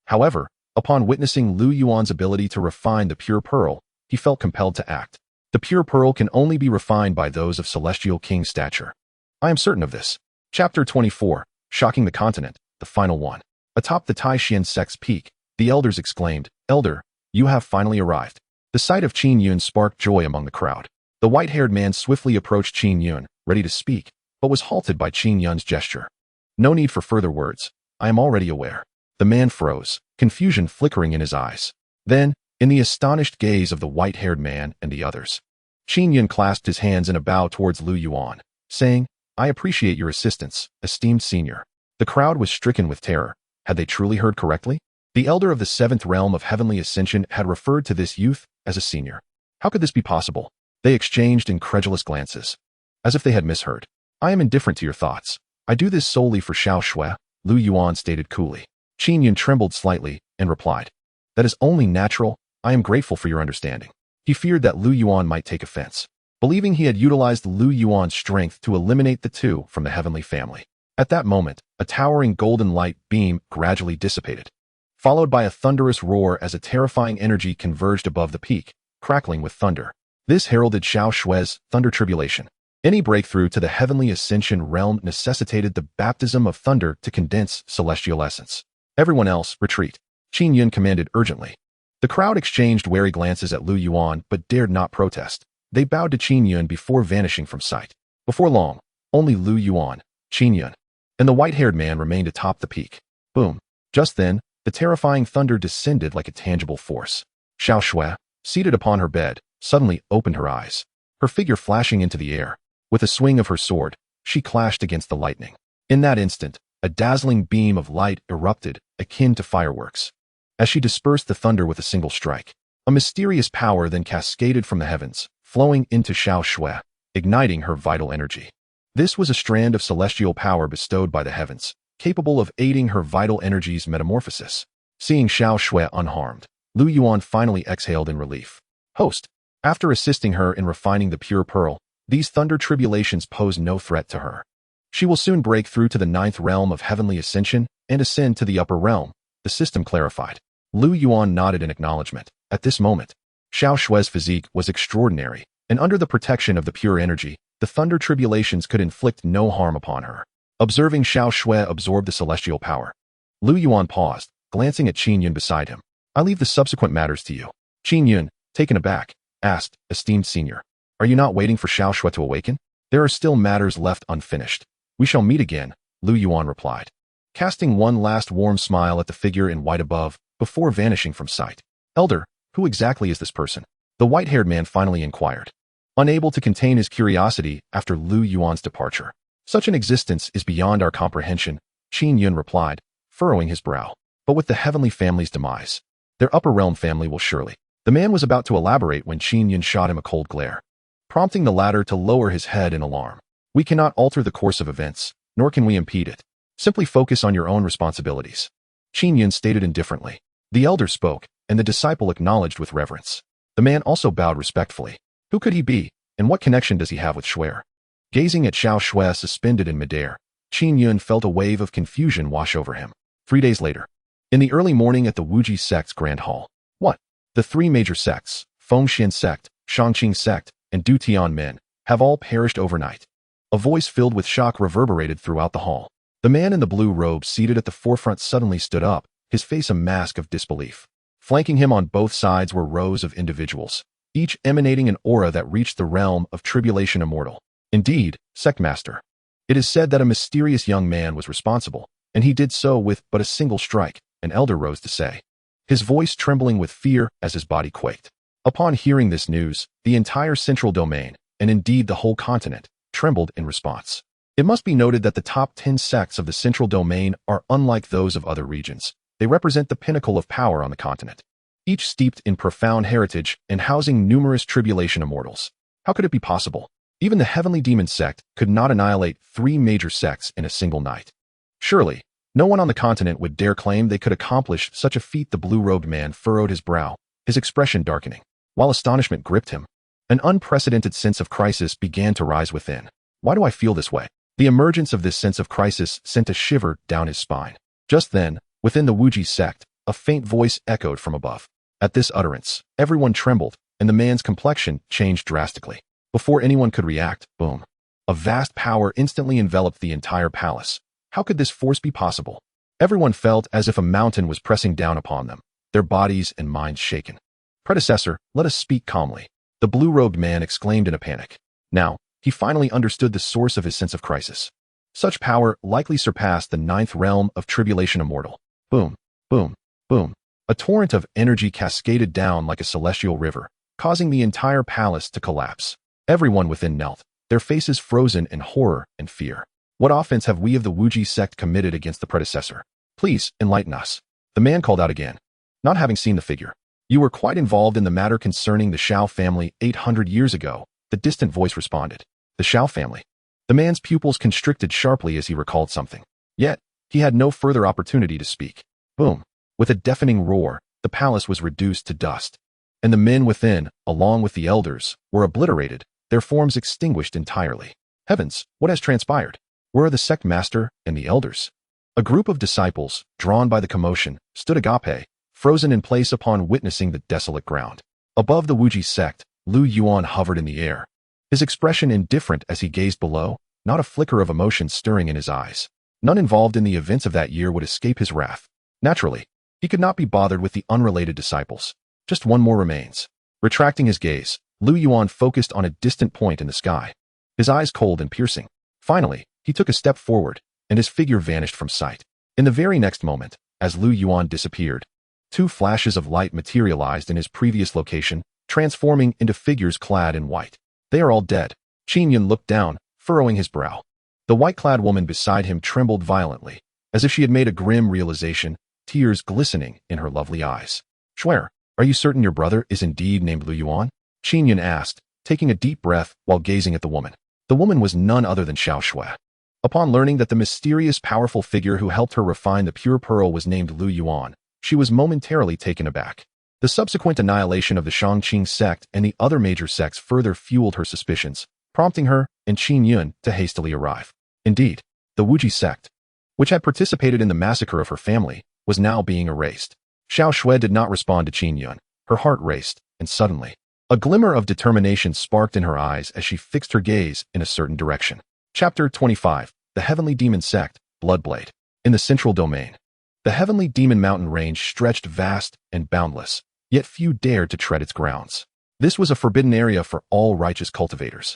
However, upon witnessing Lu Yuan's ability to refine the pure pearl, he felt compelled to act. The pure pearl can only be refined by those of celestial king stature. I am certain of this. Chapter 24, Shocking the Continent, the final one. Atop the Taishan sect's peak, the elders exclaimed, "Elder, you have finally arrived." The sight of Qin Yun sparked joy among the crowd. The white-haired man swiftly approached Qin Yun, ready to speak, but was halted by Qin Yun's gesture. "No need for further words. I am already aware." The man froze, confusion flickering in his eyes. Then, in the astonished gaze of the white-haired man and the others, Qin Yun clasped his hands in a bow towards Lu Yuan, saying, "I appreciate your assistance, esteemed senior." The crowd was stricken with terror. Had they truly heard correctly? The elder of the seventh realm of heavenly ascension had referred to this youth as a senior. How could this be possible? They exchanged incredulous glances, as if they had misheard. "I am indifferent to your thoughts. I do this solely for Xiao Shui," Lu Yuan stated coolly. Qin Yun trembled slightly and replied, "That is only natural. I am grateful for your understanding." He feared that Lu Yuan might take offense, believing he had utilized Lu Yuan's strength to eliminate the two from the heavenly family. At that moment, a towering golden light beam gradually dissipated, followed by a thunderous roar as a terrifying energy converged above the peak, crackling with thunder. This heralded Xiao Shui's thunder tribulation. Any breakthrough to the heavenly ascension realm necessitated the baptism of thunder to condense celestial essence. "Everyone else, retreat," Qin Yun commanded urgently. The crowd exchanged wary glances at Lu Yuan but dared not protest. They bowed to Qin Yun before vanishing from sight. Before long, only Lu Yuan, Qin Yun, and the white-haired man remained atop the peak. Boom. Just then, the terrifying thunder descended like a tangible force. Xiao Shui, seated upon her bed, suddenly opened her eyes, her figure flashing into the air. With a swing of her sword, she clashed against the lightning. In that instant, a dazzling beam of light erupted, akin to fireworks, as she dispersed the thunder with a single strike. A mysterious power then cascaded from the heavens, flowing into Xiao Shui, igniting her vital energy. This was a strand of celestial power bestowed by the heavens, capable of aiding her vital energy's metamorphosis. Seeing Xiao Shui unharmed, Lu Yuan finally exhaled in relief. "Host, after assisting her in refining the pure pearl, these thunder tribulations pose no threat to her. She will soon break through to the ninth realm of heavenly ascension and ascend to the upper realm," the system clarified. Lu Yuan nodded in acknowledgement. At this moment, Xiao Shui's physique was extraordinary, and under the protection of the pure energy, the thunder tribulations could inflict no harm upon her. Observing Xiao Shui absorb the celestial power, Lu Yuan paused, glancing at Qin Yun beside him. "I leave the subsequent matters to you." Qin Yun, taken aback, asked, "Esteemed senior, are you not waiting for Xiao Shui to awaken?" "There are still matters left unfinished. We shall meet again," Lu Yuan replied, casting one last warm smile at the figure in white above, before vanishing from sight. "Elder, who exactly is this person?" the white-haired man finally inquired, unable to contain his curiosity after Lu Yuan's departure. "Such an existence is beyond our comprehension," Qin Yun replied, furrowing his brow. "But with the heavenly family's demise, their upper realm family will surely—" The man was about to elaborate when Qin Yun shot him a cold glare, prompting the latter to lower his head in alarm. "We cannot alter the course of events, nor can we impede it. Simply focus on your own responsibilities," Qin Yun stated indifferently. The elder spoke, and the disciple acknowledged with reverence. The man also bowed respectfully. Who could he be, and what connection does he have with Shui? Gazing at Xiao Shui suspended in midair, Qin Yun felt a wave of confusion wash over him. 3 days later, in the early morning at the Wuji sect's Grand Hall. What? The 3 major sects, Fengxian sect, Shangqing sect, and Du Tian men, have all perished overnight. A voice filled with shock reverberated throughout the hall. The man in the blue robe seated at the forefront suddenly stood up, his face a mask of disbelief. Flanking him on both sides were rows of individuals, each emanating an aura that reached the realm of tribulation immortal. Indeed, Sectmaster, it is said that a mysterious young man was responsible, and he did so with but a single strike, an elder rose to say, his voice trembling with fear as his body quaked. Upon hearing this news, the entire central domain, and indeed the whole continent, trembled in response. It must be noted that the top 10 sects of the central domain are unlike those of other regions. They represent the pinnacle of power on the continent, each steeped in profound heritage and housing numerous tribulation immortals. How could it be possible? Even the heavenly demon sect could not annihilate 3 major sects in a single night. Surely, no one on the continent would dare claim they could accomplish such a feat. The blue-robed man furrowed his brow, his expression darkening. While astonishment gripped him, an unprecedented sense of crisis began to rise within. Why do I feel this way? The emergence of this sense of crisis sent a shiver down his spine. Just then, within the Wuji sect, a faint voice echoed from above. At this utterance, everyone trembled, and the man's complexion changed drastically. Before anyone could react, boom. A vast power instantly enveloped the entire palace. How could this force be possible? Everyone felt as if a mountain was pressing down upon them, their bodies and minds shaken. Predecessor, let us speak calmly, the blue-robed man exclaimed in a panic. Now, he finally understood the source of his sense of crisis. Such power likely surpassed the 9th realm of tribulation immortal. Boom, boom, boom. A torrent of energy cascaded down like a celestial river, causing the entire palace to collapse. Everyone within knelt, their faces frozen in horror and fear. What offense have we of the Wuji sect committed against the predecessor? Please, enlighten us. The man called out again. Not having seen the figure. You were quite involved in the matter concerning the Xiao family 800 years ago, the distant voice responded. The Xiao family. The man's pupils constricted sharply as he recalled something. Yet, he had no further opportunity to speak. Boom. With a deafening roar, the palace was reduced to dust. And the men within, along with the elders, were obliterated, their forms extinguished entirely. Heavens, what has transpired? Where are the sect master and the elders? A group of disciples, drawn by the commotion, stood agape, frozen in place upon witnessing the desolate ground. Above the Wuji sect, Yuan hovered in the air. His expression indifferent as he gazed below, not a flicker of emotion stirring in his eyes. None involved in the events of that year would escape his wrath. Naturally, he could not be bothered with the unrelated disciples. Just one more remains. Retracting his gaze, Yuan focused on a distant point in the sky, his eyes cold and piercing. Finally, he took a step forward, and his figure vanished from sight. In the very next moment, as Yuan disappeared, 2 flashes of light materialized in his previous location, transforming into figures clad in white. They are all dead. Yuan looked down, furrowing his brow. The white-clad woman beside him trembled violently, as if she had made a grim realization, tears glistening in her lovely eyes. Swear, are you certain your brother is indeed named Yuan? Yuan asked, taking a deep breath while gazing at the woman. The woman was none other than Xiao Shui. Upon learning that the mysterious, powerful figure who helped her refine the pure pearl was named Yuan, she was momentarily taken aback. The subsequent annihilation of the Shangqing sect and the other major sects further fueled her suspicions, prompting her and Qin Yun to hastily arrive. Indeed, the Wuji sect, which had participated in the massacre of her family, was now being erased. Xiao Shui did not respond to Qin Yun. Her heart raced, and suddenly, a glimmer of determination sparked in her eyes as she fixed her gaze in a certain direction. Chapter 25. The Heavenly Demon Sect, Bloodblade. In the central domain, the Heavenly Demon Mountain range stretched vast and boundless, yet few dared to tread its grounds. This was a forbidden area for all righteous cultivators.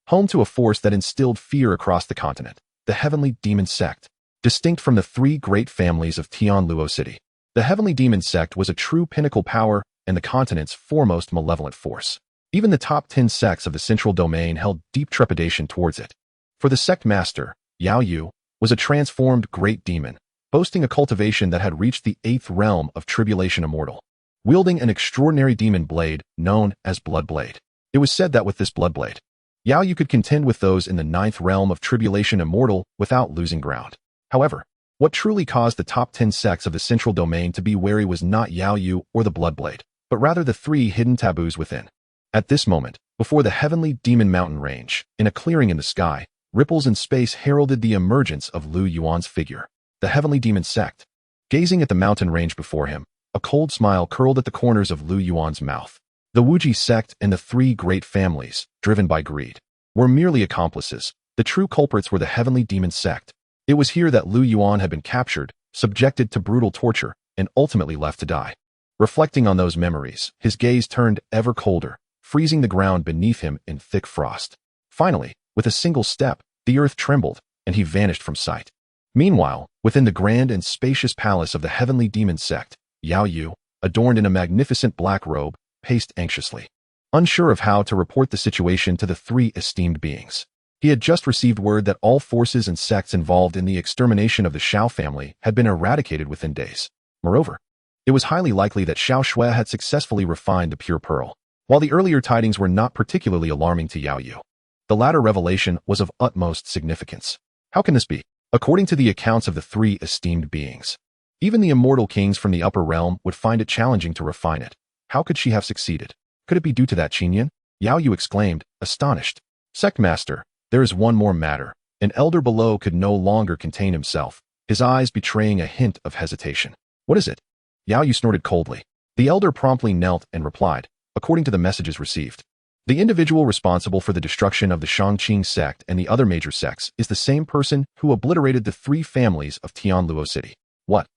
Home to a force that instilled fear across the continent, the Heavenly Demon Sect. Distinct from the 3 great families of Tianluo City, the Heavenly Demon Sect was a true pinnacle power and the continent's foremost malevolent force. Even the top 10 sects of the central domain held deep trepidation towards it. For the sect master, Yao Yu, was a transformed great demon, boasting a cultivation that had reached the 8th realm of tribulation immortal, wielding an extraordinary demon blade known as Bloodblade. It was said that with this Bloodblade, Yao Yu could contend with those in the 9th realm of tribulation immortal without losing ground. However, what truly caused the top 10 sects of the central domain to be wary was not Yao Yu or the Bloodblade, but rather the 3 hidden taboos within. At this moment, before the Heavenly Demon Mountain range, in a clearing in the sky, ripples in space heralded the emergence of Yuan's figure, the Heavenly Demon Sect. Gazing at the mountain range before him, a cold smile curled at the corners of Yuan's mouth. The Wuji sect and the 3 great families, driven by greed, were merely accomplices. The true culprits were the Heavenly Demon Sect. It was here that Yuan had been captured, subjected to brutal torture, and ultimately left to die. Reflecting on those memories, his gaze turned ever colder, freezing the ground beneath him in thick frost. Finally, with a single step, the earth trembled, and he vanished from sight. Meanwhile, within the grand and spacious palace of the Heavenly Demon Sect, Yao Yu, adorned in a magnificent black robe, paced anxiously, unsure of how to report the situation to the 3 esteemed beings. He had just received word that all forces and sects involved in the extermination of the Xiao family had been eradicated within days. Moreover, it was highly likely that Xiao Shui had successfully refined the pure pearl. While the earlier tidings were not particularly alarming to Yao Yu, the latter revelation was of utmost significance. How can this be? According to the accounts of the 3 esteemed beings, even the immortal kings from the upper realm would find it challenging to refine it. How could she have succeeded? Could it be due to that Qin Yun? Yao Yu exclaimed, astonished. Sect Master, there is one more matter, An elder below could no longer contain himself, his eyes betraying a hint of hesitation. What is it? Yao Yu snorted coldly. The elder promptly knelt and replied, according to the messages received. The individual responsible for the destruction of the Shangqing sect and the other major sects is the same person who obliterated the 3 families of Tianluo City. What?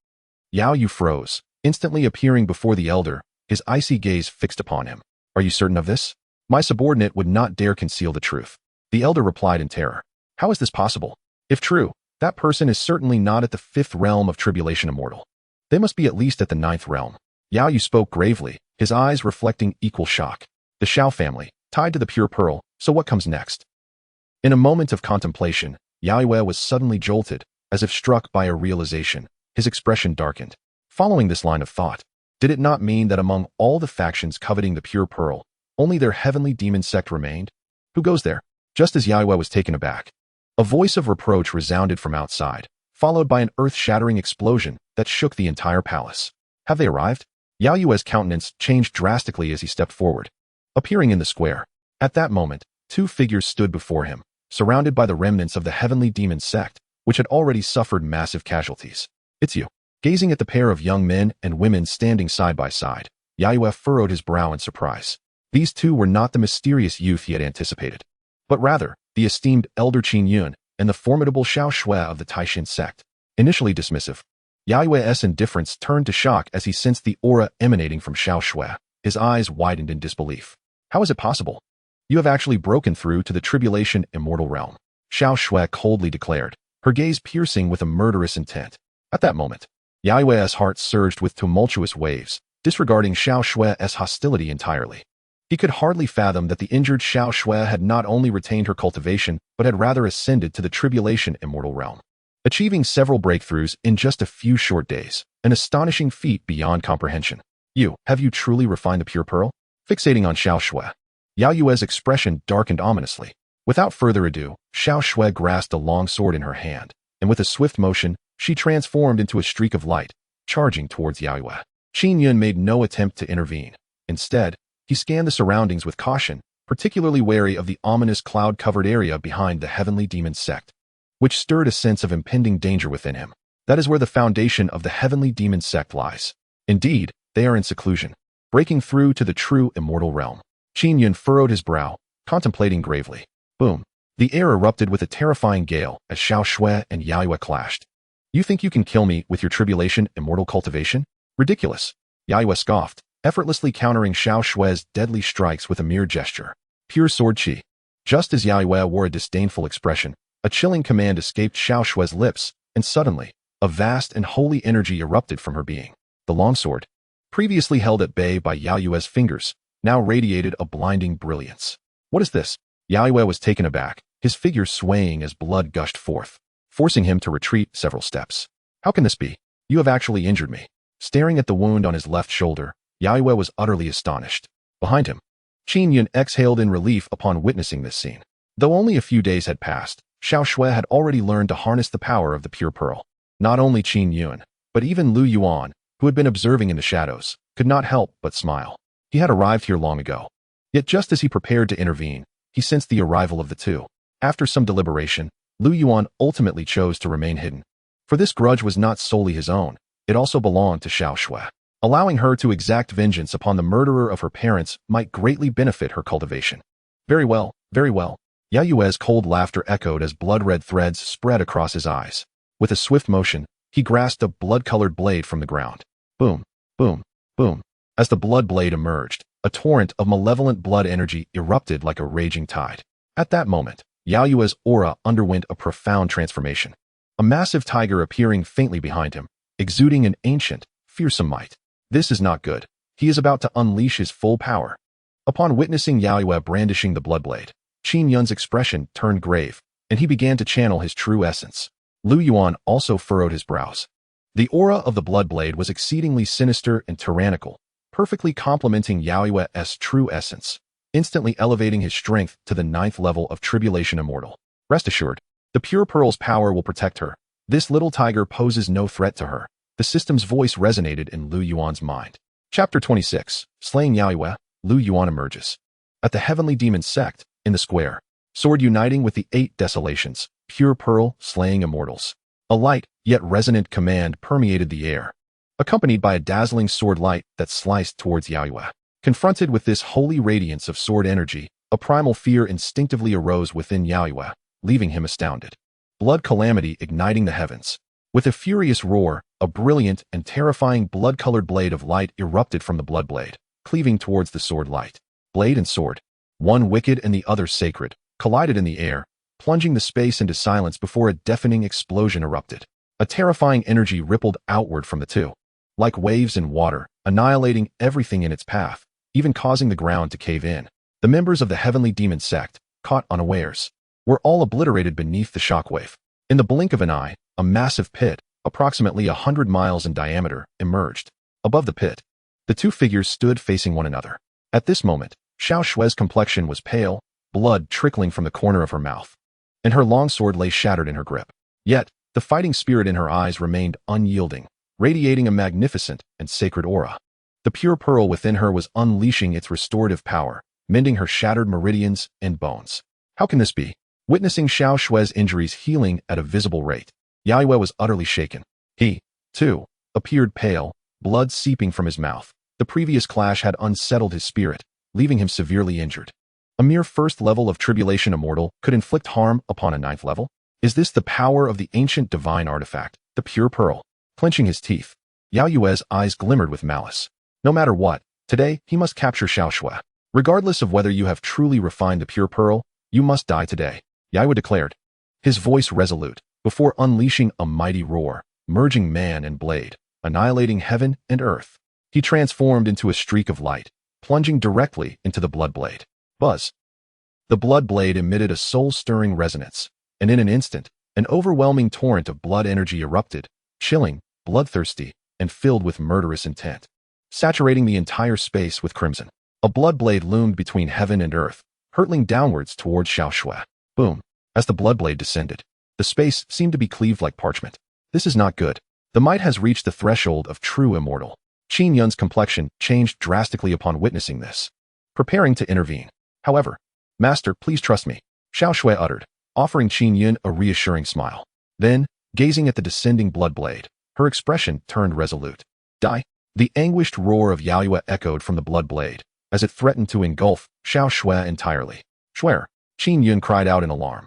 Yao Yu froze, instantly appearing before the elder, his icy gaze fixed upon him. Are you certain of this? My subordinate would not dare conceal the truth. The elder replied in terror. How is this possible? If true, that person is certainly not at the 5th realm of tribulation immortal. They must be at least at the 9th realm. Yao Yu spoke gravely, his eyes reflecting equal shock. The Xiao family, tied to the pure pearl, so what comes next? In a moment of contemplation, Yao Yu was suddenly jolted, as if struck by a realization. His expression darkened. Following this line of thought, did it not mean that among all the factions coveting the pure pearl, only their heavenly demon sect remained? Who goes there? Just as Yao Yu was taken aback, a voice of reproach resounded from outside, followed by an earth-shattering explosion that shook the entire palace. Have they arrived? Yao Yu's countenance changed drastically as he stepped forward, appearing in the square. At that moment, 2 figures stood before him, surrounded by the remnants of the heavenly demon sect, which had already suffered massive casualties. It's you. Gazing at the pair of young men and women standing side by side, Yao Yu furrowed his brow in surprise. These 2 were not the mysterious youth he had anticipated, but rather the esteemed elder Qin Yuan and the formidable Xiao Shui of the Taishan sect. Initially dismissive, Yao Yu's indifference turned to shock as he sensed the aura emanating from Xiao Shui. His eyes widened in disbelief. How is it possible? You have actually broken through to the tribulation immortal realm, Xiao Shui coldly declared, her gaze piercing with a murderous intent. At that moment, Yao Yu's heart surged with tumultuous waves, disregarding Xiao Shui's hostility entirely. He could hardly fathom that the injured Xiao Shui had not only retained her cultivation, but had rather ascended to the tribulation immortal realm, achieving several breakthroughs in just a few short days, an astonishing feat beyond comprehension. Have you truly refined the pure pearl? Fixating on Xiao Shui, Yao Yu's expression darkened ominously. Without further ado, Xiao Shui grasped a long sword in her hand, and with a swift motion, she transformed into a streak of light, charging towards Yao Yu. Qin Yuan made no attempt to intervene. Instead, he scanned the surroundings with caution, particularly wary of the ominous cloud-covered area behind the heavenly demon sect, which stirred a sense of impending danger within him. That is where the foundation of the heavenly demon sect lies. Indeed, they are in seclusion, breaking through to the true immortal realm. Qin Yuan furrowed his brow, contemplating gravely. Boom. The air erupted with a terrifying gale as Xiao Shui and Yao Yu clashed. You think you can kill me with your tribulation immortal cultivation? Ridiculous. Yao Yu scoffed, effortlessly countering Xiao Shui's deadly strikes with a mere gesture. Pure sword chi. Just as Yao Yu wore a disdainful expression, a chilling command escaped Xiao Shui's lips, and suddenly, a vast and holy energy erupted from her being. The longsword, previously held at bay by Yao Yu's fingers, now radiated a blinding brilliance. What is this? Yao Yu was taken aback, his figure swaying as blood gushed forth, forcing him to retreat several steps. How can this be? You have actually injured me. Staring at the wound on his left shoulder, Yao Yu was utterly astonished. Behind him, Qin Yuan exhaled in relief upon witnessing this scene. Though only a few days had passed, Xiao Shui had already learned to harness the power of the pure pearl. Not only Qin Yuan, but even Lu Yuan, who had been observing in the shadows, could not help but smile. He had arrived here long ago. Yet just as he prepared to intervene, he sensed the arrival of the 2. After some deliberation, Lu Yuan ultimately chose to remain hidden. For this grudge was not solely his own, it also belonged to Xiao Shui. Allowing her to exact vengeance upon the murderer of her parents might greatly benefit her cultivation. Very well, very well. Yao Yu's cold laughter echoed as blood-red threads spread across his eyes. With a swift motion, he grasped a blood-colored blade from the ground. Boom, boom, boom. As the blood blade emerged, a torrent of malevolent blood energy erupted like a raging tide. At that moment, Yao Yu's aura underwent a profound transformation. A massive tiger appearing faintly behind him, exuding an ancient, fearsome might. This is not good. He is about to unleash his full power. Upon witnessing Yao Yu brandishing the blood blade, Qin Yuan's expression turned grave, and he began to channel his true essence. Lu Yuan also furrowed his brows. The aura of the blood blade was exceedingly sinister and tyrannical, perfectly complementing Yao Yu's true essence, instantly elevating his strength to the 9th level of tribulation immortal. Rest assured, the pure pearl's power will protect her. This little tiger poses no threat to her. The system's voice resonated in Lu Yuan's mind. Chapter 26. Slaying Yao Yu, Lu Yuan emerges. At the heavenly demon sect, in the square, sword uniting with the 8 desolations, pure pearl slaying immortals. A light, yet resonant command permeated the air, accompanied by a dazzling sword light that sliced towards Yaoyue. Confronted with this holy radiance of sword energy, a primal fear instinctively arose within Yaoyue, leaving him astounded. Blood calamity igniting the heavens. With a furious roar, a brilliant and terrifying blood-colored blade of light erupted from the blood blade, cleaving towards the sword light. Blade and sword, one wicked and the other sacred, collided in the air, plunging the space into silence before a deafening explosion erupted. A terrifying energy rippled outward from the two, like waves in water, annihilating everything in its path, even causing the ground to cave in. The members of the heavenly demon sect, caught unawares, were all obliterated beneath the shockwave. In the blink of an eye, a massive pit, approximately 100 miles in diameter, emerged. Above the pit, the two figures stood facing one another. At this moment, Xiaoshue's complexion was pale, blood trickling from the corner of her mouth, and her long sword lay shattered in her grip. Yet, the fighting spirit in her eyes remained unyielding, radiating a magnificent and sacred aura. The pure pearl within her was unleashing its restorative power, mending her shattered meridians and bones. How can this be? Witnessing Xiaoshue's injuries healing at a visible rate, Yaoyue was utterly shaken. He, too, appeared pale, blood seeping from his mouth. The previous clash had unsettled his spirit, leaving him severely injured. A mere first level of tribulation immortal could inflict harm upon a 9th level? Is this the power of the ancient divine artifact, the pure pearl? Clenching his teeth, Yaoyue's eyes glimmered with malice. No matter what, today he must capture Xiaoshue. Regardless of whether you have truly refined the pure pearl, you must die today, Yaoyue declared, his voice resolute, before unleashing a mighty roar, merging man and blade, annihilating heaven and earth. He transformed into a streak of light, plunging directly into the blood blade. Buzz. The blood blade emitted a soul-stirring resonance, and in an instant, an overwhelming torrent of blood energy erupted, chilling, bloodthirsty, and filled with murderous intent, saturating the entire space with crimson. A blood blade loomed between heaven and earth, hurtling downwards towards Xiaoshue. Boom. As the blood blade descended, the space seemed to be cleaved like parchment. This is not good. The might has reached the threshold of true immortal. Qin Yun's complexion changed drastically upon witnessing this, preparing to intervene. However, Master, please trust me, Xiaoshue uttered, offering Qin Yun a reassuring smile. Then, gazing at the descending blood blade, her expression turned resolute. Die. The anguished roar of Yaoyue echoed from the blood blade, as it threatened to engulf Xiaoshue entirely. Swear, Qin Yun cried out in alarm,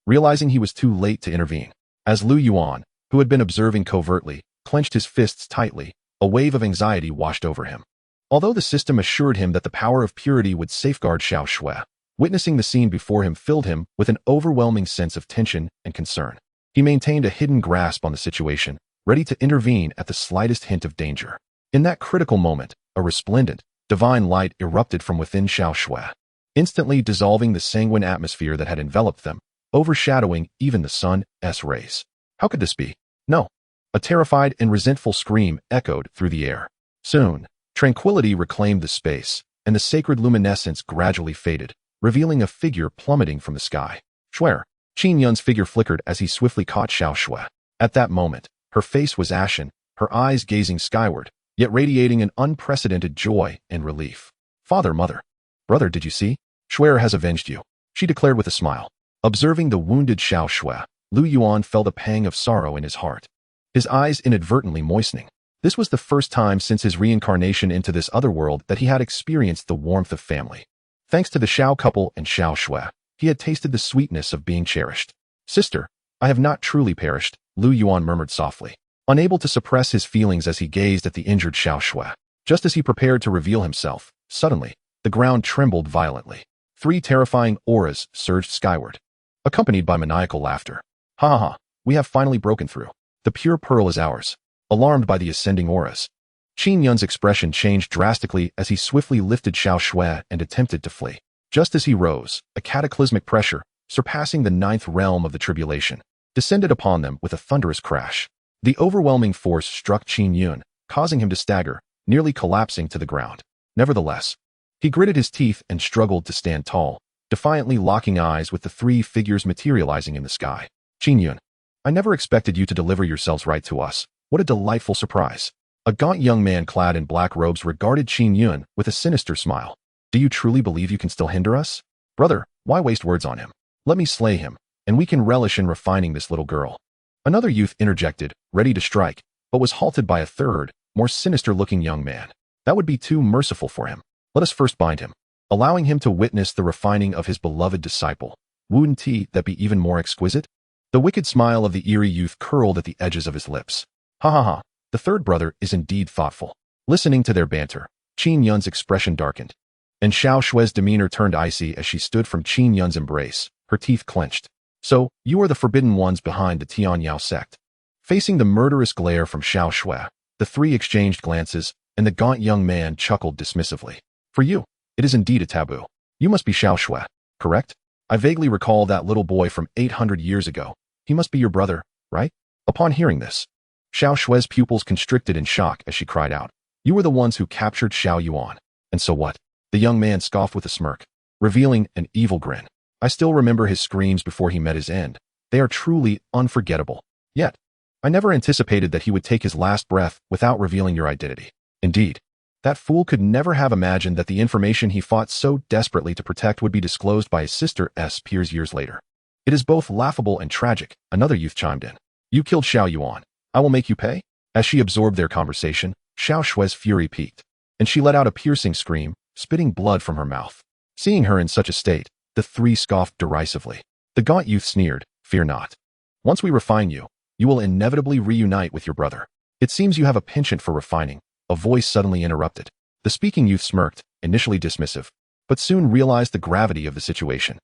realizing he was too late to intervene. As Lu Yuan, who had been observing covertly, clenched his fists tightly, a wave of anxiety washed over him. Although the system assured him that the power of purity would safeguard Xiaoshue, witnessing the scene before him filled him with an overwhelming sense of tension and concern. He maintained a hidden grasp on the situation, ready to intervene at the slightest hint of danger. In that critical moment, a resplendent, divine light erupted from within Xiaoshue, instantly dissolving the sanguine atmosphere that had enveloped them, overshadowing even the sun's rays. How could this be? No. A terrified and resentful scream echoed through the air. Soon, tranquility reclaimed the space, and the sacred luminescence gradually faded, revealing a figure plummeting from the sky. Swear. Qin Yun's figure flickered as he swiftly caught Xiaoshue. At that moment, her face was ashen, her eyes gazing skyward, yet radiating an unprecedented joy and relief. Father, mother. Brother, did you see? Shuer has avenged you, she declared with a smile. Observing the wounded Xiaoshue, Lu Yuan felt a pang of sorrow in his heart, his eyes inadvertently moistening. This was the first time since his reincarnation into this other world that he had experienced the warmth of family. Thanks to the Xiao couple and Xiaoshue, he had tasted the sweetness of being cherished. Sister, I have not truly perished, Lu Yuan murmured softly, unable to suppress his feelings as he gazed at the injured Xiaoshue. Just as he prepared to reveal himself, suddenly, the ground trembled violently. 3 terrifying auras surged skyward, accompanied by maniacal laughter. Ha ha ha, we have finally broken through. The pure pearl is ours. Alarmed by the ascending auras, Qin Yun's expression changed drastically as he swiftly lifted Xiaoshue and attempted to flee. Just as he rose, a cataclysmic pressure, surpassing the 9th realm of the tribulation, descended upon them with a thunderous crash. The overwhelming force struck Qin Yun, causing him to stagger, nearly collapsing to the ground. Nevertheless, he gritted his teeth and struggled to stand tall, defiantly locking eyes with the 3 figures materializing in the sky. Qin Yun, I never expected you to deliver yourselves right to us. What a delightful surprise. A gaunt young man clad in black robes regarded Qin Yun with a sinister smile. Do you truly believe you can still hinder us? Brother, why waste words on him? Let me slay him, and we can relish in refining this little girl." Another youth interjected, ready to strike, but was halted by a third, more sinister-looking young man. "That would be too merciful for him. Let us first bind him, allowing him to witness the refining of his beloved disciple. Wouldn't that be even more exquisite?" The wicked smile of the eerie youth curled at the edges of his lips. "Ha ha ha, the third brother is indeed thoughtful." Listening to their banter, Qin Yun's expression darkened, and Xiao Shue's demeanor turned icy as she stood from Qin Yun's embrace, her teeth clenched. "So, you are the forbidden ones behind the Tianyao sect." Facing the murderous glare from Xiao Shui, the three exchanged glances, and the gaunt young man chuckled dismissively. "For you, it is indeed a taboo. You must be Xiao Shui, correct? I vaguely recall that little boy from 800 years ago. He must be your brother, right?" Upon hearing this, Xiao Shue's pupils constricted in shock as she cried out, "You were the ones who captured Xiao Yuan. And so what?" The young man scoffed with a smirk, revealing an evil grin. "I still remember his screams before he met his end. They are truly unforgettable. Yet, I never anticipated that he would take his last breath without revealing your identity. Indeed, that fool could never have imagined that the information he fought so desperately to protect would be disclosed by his sister's peers years later. It is both laughable and tragic," another youth chimed in. "You killed Xiao Yuan. I will make you pay." As she absorbed their conversation, Xiao Shue's fury peaked, and she let out a piercing scream, spitting blood from her mouth. Seeing her in such a state, the three scoffed derisively. The gaunt youth sneered, "Fear not. Once we refine you, you will inevitably reunite with your brother. It seems you have a penchant for refining." A voice suddenly interrupted. The speaking youth smirked, initially dismissive, but soon realized the gravity of the situation.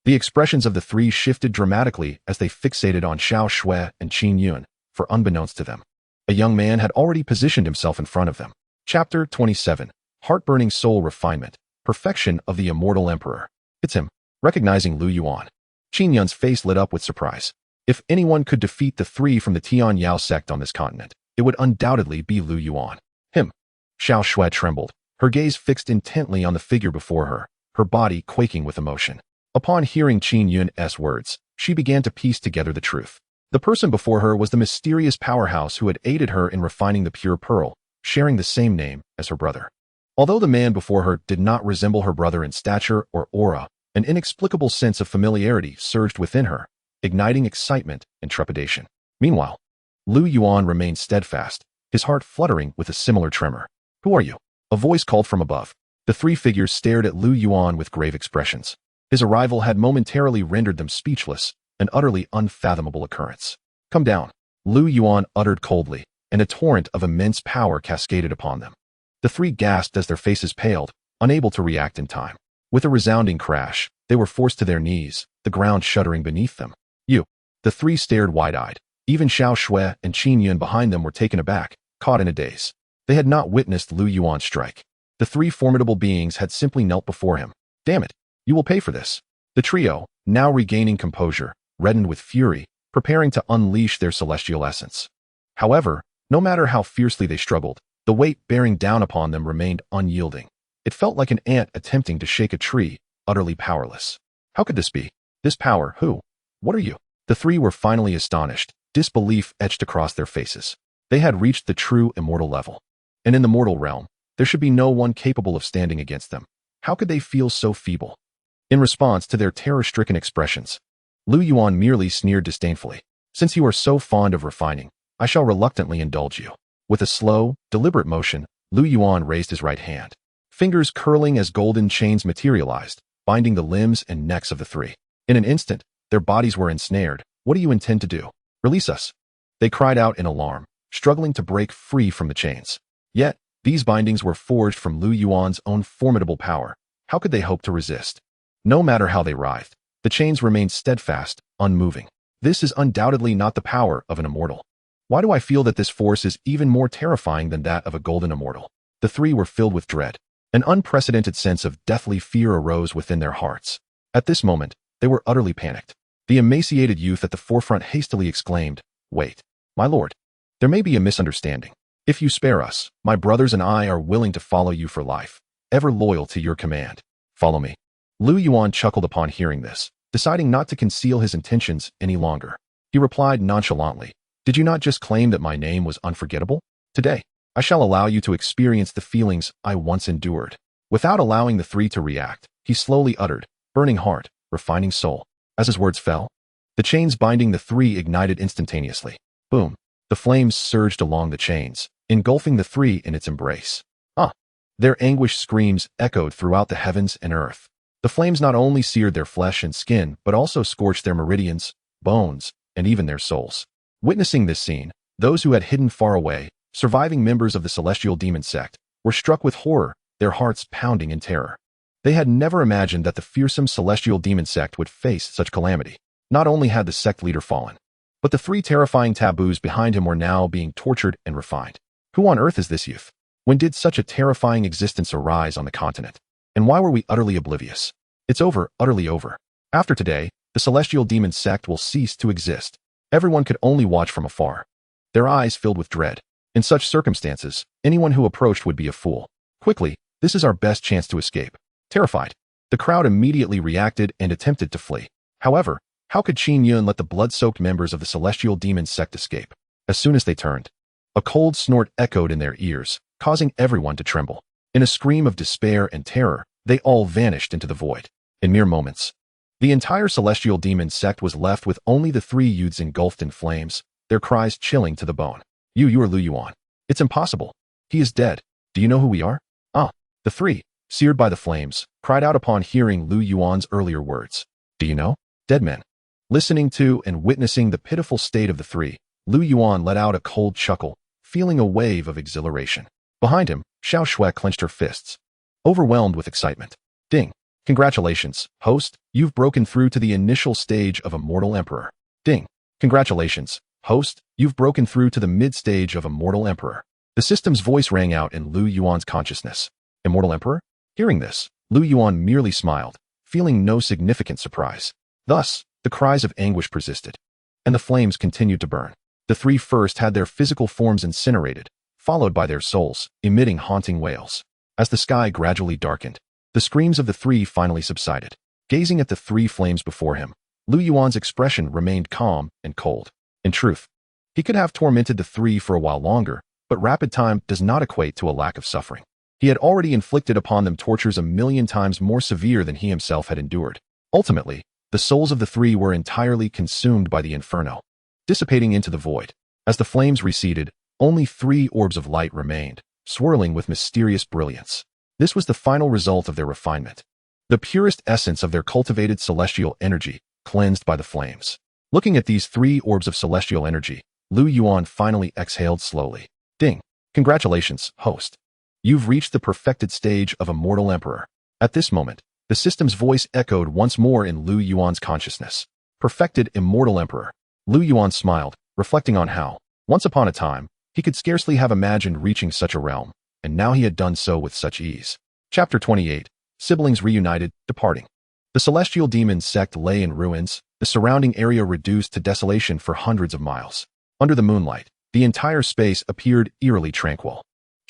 The expressions of the three shifted dramatically as they fixated on Xiao Shui and Qin Yun, for unbeknownst to them, a young man had already positioned himself in front of them. Chapter 27. Heartburning Soul Refinement. Perfection of the Immortal Emperor. "It's him." Recognizing Lu Yuan, Qin Yun's face lit up with surprise. If anyone could defeat the three from the Tianyao sect on this continent, it would undoubtedly be Lu Yuan. "Him." Xiao Shui trembled, her gaze fixed intently on the figure before her, her body quaking with emotion. Upon hearing Qin Yun's words, she began to piece together the truth. The person before her was the mysterious powerhouse who had aided her in refining the pure pearl, sharing the same name as her brother. Although the man before her did not resemble her brother in stature or aura, an inexplicable sense of familiarity surged within her, igniting excitement and trepidation. Meanwhile, Lu Yuan remained steadfast, his heart fluttering with a similar tremor. "Who are you?" A voice called from above. The three figures stared at Lu Yuan with grave expressions. His arrival had momentarily rendered them speechless, an utterly unfathomable occurrence. "Come down," Lu Yuan uttered coldly, and a torrent of immense power cascaded upon them. The three gasped as their faces paled, unable to react in time. With a resounding crash, they were forced to their knees, the ground shuddering beneath them. "You." The three stared wide-eyed. Even Xiao Shui and Qin Yun behind them were taken aback, caught in a daze. They had not witnessed Lu Yuan strike. The three formidable beings had simply knelt before him. "Damn it, you will pay for this." The trio, now regaining composure, reddened with fury, preparing to unleash their celestial essence. However, no matter how fiercely they struggled, the weight bearing down upon them remained unyielding. It felt like an ant attempting to shake a tree, utterly powerless. How could this be? This power, who? What are you? The three were finally astonished, disbelief etched across their faces. They had reached the true immortal level. And in the mortal realm, there should be no one capable of standing against them. How could they feel so feeble? In response to their terror-stricken expressions, Lu Yuan merely sneered disdainfully. "Since you are so fond of refining, I shall reluctantly indulge you." With a slow, deliberate motion, Lu Yuan raised his right hand. Fingers curling as golden chains materialized, binding the limbs and necks of the three. In an instant, their bodies were ensnared. "What do you intend to do? Release us!" They cried out in alarm, struggling to break free from the chains. Yet, these bindings were forged from Lu Yuan's own formidable power. How could they hope to resist? No matter how they writhed, the chains remained steadfast, unmoving. This is undoubtedly not the power of an immortal. Why do I feel that this force is even more terrifying than that of a golden immortal? The three were filled with dread. An unprecedented sense of deathly fear arose within their hearts. At this moment, they were utterly panicked. The emaciated youth at the forefront hastily exclaimed, "Wait, my lord. There may be a misunderstanding. If you spare us, my brothers and I are willing to follow you for life, ever loyal to your command. Follow me." Lu Yuan chuckled upon hearing this, deciding not to conceal his intentions any longer. He replied nonchalantly, "Did you not just claim that my name was unforgettable? Today, I shall allow you to experience the feelings I once endured." Without allowing the three to react, he slowly uttered, "Burning heart, refining soul. As his words fell, the chains binding the three ignited instantaneously. Boom. The flames surged along the chains, engulfing the three in its embrace. Ah! Their anguished screams echoed throughout the heavens and earth. The flames not only seared their flesh and skin, but also scorched their meridians, bones, and even their souls. Witnessing this scene, those who had hidden far away, surviving members of the celestial demon sect, were struck with horror, their hearts pounding in terror. They had never imagined that the fearsome celestial demon sect would face such calamity. Not only had the sect leader fallen, but the three terrifying taboos behind him were now being tortured and refined. Who on earth is this youth? When did such a terrifying existence arise on the continent? And why were we utterly oblivious? It's over, utterly over. After today, the celestial demon sect will cease to exist. Everyone could only watch from afar, their eyes filled with dread. In such circumstances, anyone who approached would be a fool. Quickly, this is our best chance to escape. Terrified, the crowd immediately reacted and attempted to flee. However, how could Yuan let the blood-soaked members of the celestial demon sect escape? As soon as they turned, a cold snort echoed in their ears, causing everyone to tremble. In a scream of despair and terror, they all vanished into the void. In mere moments, the entire celestial demon sect was left with only the three youths engulfed in flames, their cries chilling to the bone. You are Yuan. It's impossible. He is dead. Do you know who we are? Ah, the three, seared by the flames, cried out upon hearing Yuan's earlier words. Do you know? Dead men. Listening to and witnessing the pitiful state of the three, Yuan let out a cold chuckle, feeling a wave of exhilaration. Behind him, Xianxia clenched her fists, overwhelmed with excitement. Ding. Congratulations, host, you've broken through to the initial stage of Immortal Emperor. Ding. Congratulations, host, you've broken through to the mid-stage of Immortal Emperor. The system's voice rang out in Yuan's consciousness. Immortal Emperor? Hearing this, Yuan merely smiled, feeling no significant surprise. Thus, the cries of anguish persisted, and the flames continued to burn. The three first had their physical forms incinerated, followed by their souls, emitting haunting wails. As the sky gradually darkened, the screams of the three finally subsided. Gazing at the three flames before him, Yuan's expression remained calm and cold. In truth, he could have tormented the three for a while longer, but rapid time does not equate to a lack of suffering. He had already inflicted upon them tortures 1,000,000 times more severe than he himself had endured. Ultimately, the souls of the three were entirely consumed by the inferno, dissipating into the void. As the flames receded, only 3 orbs of light remained, swirling with mysterious brilliance. This was the final result of their refinement, the purest essence of their cultivated celestial energy, cleansed by the flames. Looking at these 3 orbs of celestial energy, Yuan finally exhaled slowly. Ding. Congratulations, host. You've reached the perfected stage of Immortal Emperor. At this moment, the system's voice echoed once more in Yuan's consciousness. Perfected Immortal Emperor. Yuan smiled, reflecting on how, once upon a time, he could scarcely have imagined reaching such a realm, and now he had done so with such ease. Chapter 28. Siblings Reunited, Departing. The celestial demon sect lay in ruins, the surrounding area reduced to desolation for hundreds of miles. Under the moonlight, the entire space appeared eerily tranquil.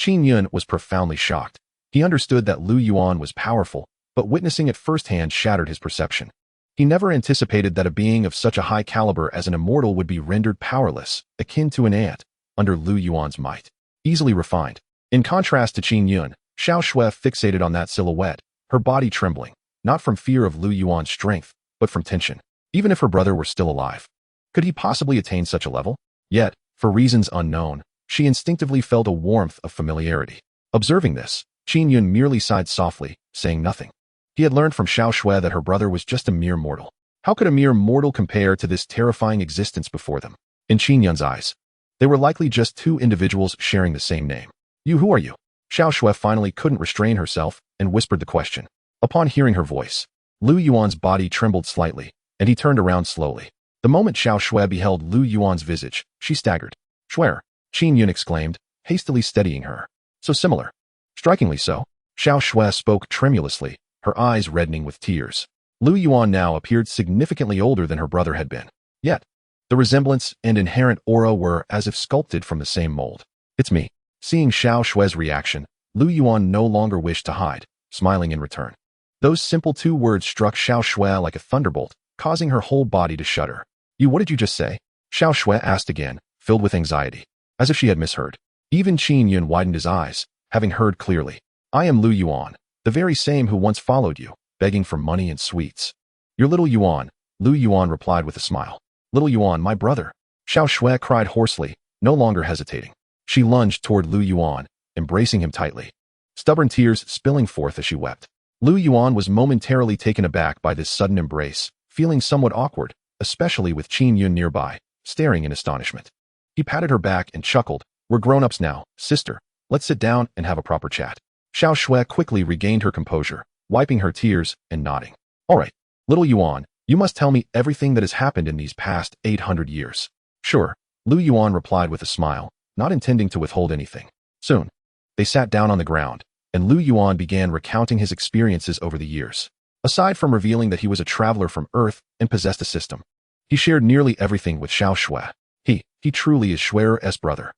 Yuan was profoundly shocked. He understood that Yuan was powerful, but witnessing it firsthand shattered his perception. He never anticipated that a being of such a high caliber as an immortal would be rendered powerless, akin to an ant, under Yuan's might. Easily refined. In contrast to Yuan, Xianxia fixated on that silhouette, her body trembling, not from fear of Yuan's strength, but from tension. Even if her brother were still alive, could he possibly attain such a level? Yet, for reasons unknown, she instinctively felt a warmth of familiarity. Observing this, Yuan merely sighed softly, saying nothing. He had learned from Xianxia that her brother was just a mere mortal. How could a mere mortal compare to this terrifying existence before them? In Yuan's eyes, they were likely just 2 individuals sharing the same name. Who are you? Xianxia finally couldn't restrain herself and whispered the question. Upon hearing her voice, Yuan's body trembled slightly, and he turned around slowly. The moment Xianxia beheld Yuan's visage, she staggered. Swear, Yuan exclaimed, hastily steadying her. So similar. Strikingly so. Xianxia spoke tremulously, her eyes reddening with tears. Yuan now appeared significantly older than her brother had been. Yet, the resemblance and inherent aura were as if sculpted from the same mold. It's me. Seeing Xiaoxia's reaction, Yuan no longer wished to hide, smiling in return. Those simple 2 words struck Xiaoxia like a thunderbolt, causing her whole body to shudder. What did you just say? Xiaoxia asked again, filled with anxiety, as if she had misheard. Even Yuan widened his eyes, having heard clearly. I am Yuan, the very same who once followed you, begging for money and sweets. Your little Yuan, Lu Yuan replied with a smile. Little Yuan, my brother. Xiao Shui cried hoarsely, no longer hesitating. She lunged toward Lu Yuan, embracing him tightly, stubborn tears spilling forth as she wept. Lu Yuan was momentarily taken aback by this sudden embrace, feeling somewhat awkward, especially with Qin Yun nearby, staring in astonishment. He patted her back and chuckled. We're grown-ups now, sister. Let's sit down and have a proper chat. Xiao Shui quickly regained her composure, wiping her tears and nodding. All right, little Yuan, you must tell me everything that has happened in these past 800 years. Sure, Lu Yuan replied with a smile, not intending to withhold anything. Soon, they sat down on the ground, and Lu Yuan began recounting his experiences over the years. Aside from revealing that he was a traveler from Earth and possessed a system, he shared nearly everything with Xiao Shui. He truly is Shui's brother.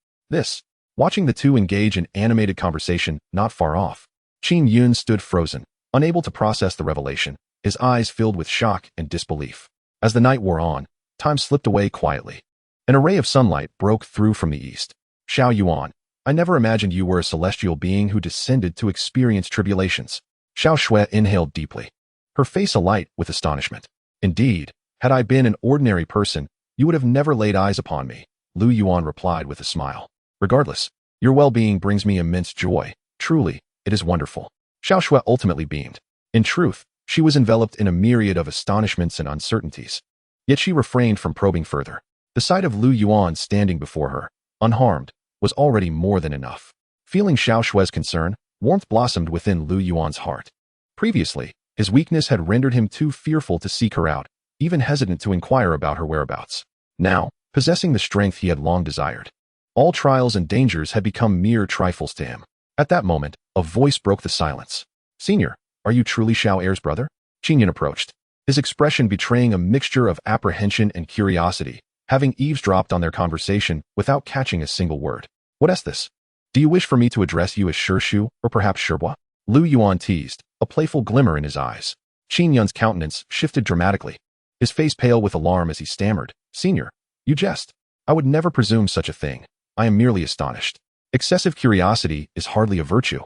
Watching the two engage in animated conversation not far off, Qin Yun stood frozen, unable to process the revelation, his eyes filled with shock and disbelief. As the night wore on, time slipped away quietly. An array of sunlight broke through from the east. Xiao Yuan, I never imagined you were a celestial being who descended to experience tribulations. Xiao Shui inhaled deeply, her face alight with astonishment. Indeed, had I been an ordinary person, you would have never laid eyes upon me, Lu Yuan replied with a smile. Regardless, your well-being brings me immense joy. Truly, it is wonderful. Xiao Shui ultimately beamed. In truth, she was enveloped in a myriad of astonishments and uncertainties. Yet she refrained from probing further. The sight of Lu Yuan standing before her, unharmed, was already more than enough. Feeling Xiao Shui's concern, warmth blossomed within Lu Yuan's heart. Previously, his weakness had rendered him too fearful to seek her out, even hesitant to inquire about her whereabouts. Now, possessing the strength he had long desired, all trials and dangers had become mere trifles to him. At that moment, a voice broke the silence. Senior, are you truly Xiao's brother? Qin Yun approached, his expression betraying a mixture of apprehension and curiosity, having eavesdropped on their conversation without catching a single word. What is this? Do you wish for me to address you as Shu or perhaps Shibua? Lu Yuan teased, a playful glimmer in his eyes. Qin Yun's countenance shifted dramatically, his face pale with alarm as he stammered. Senior, you jest. I would never presume such a thing. I am merely astonished. Excessive curiosity is hardly a virtue.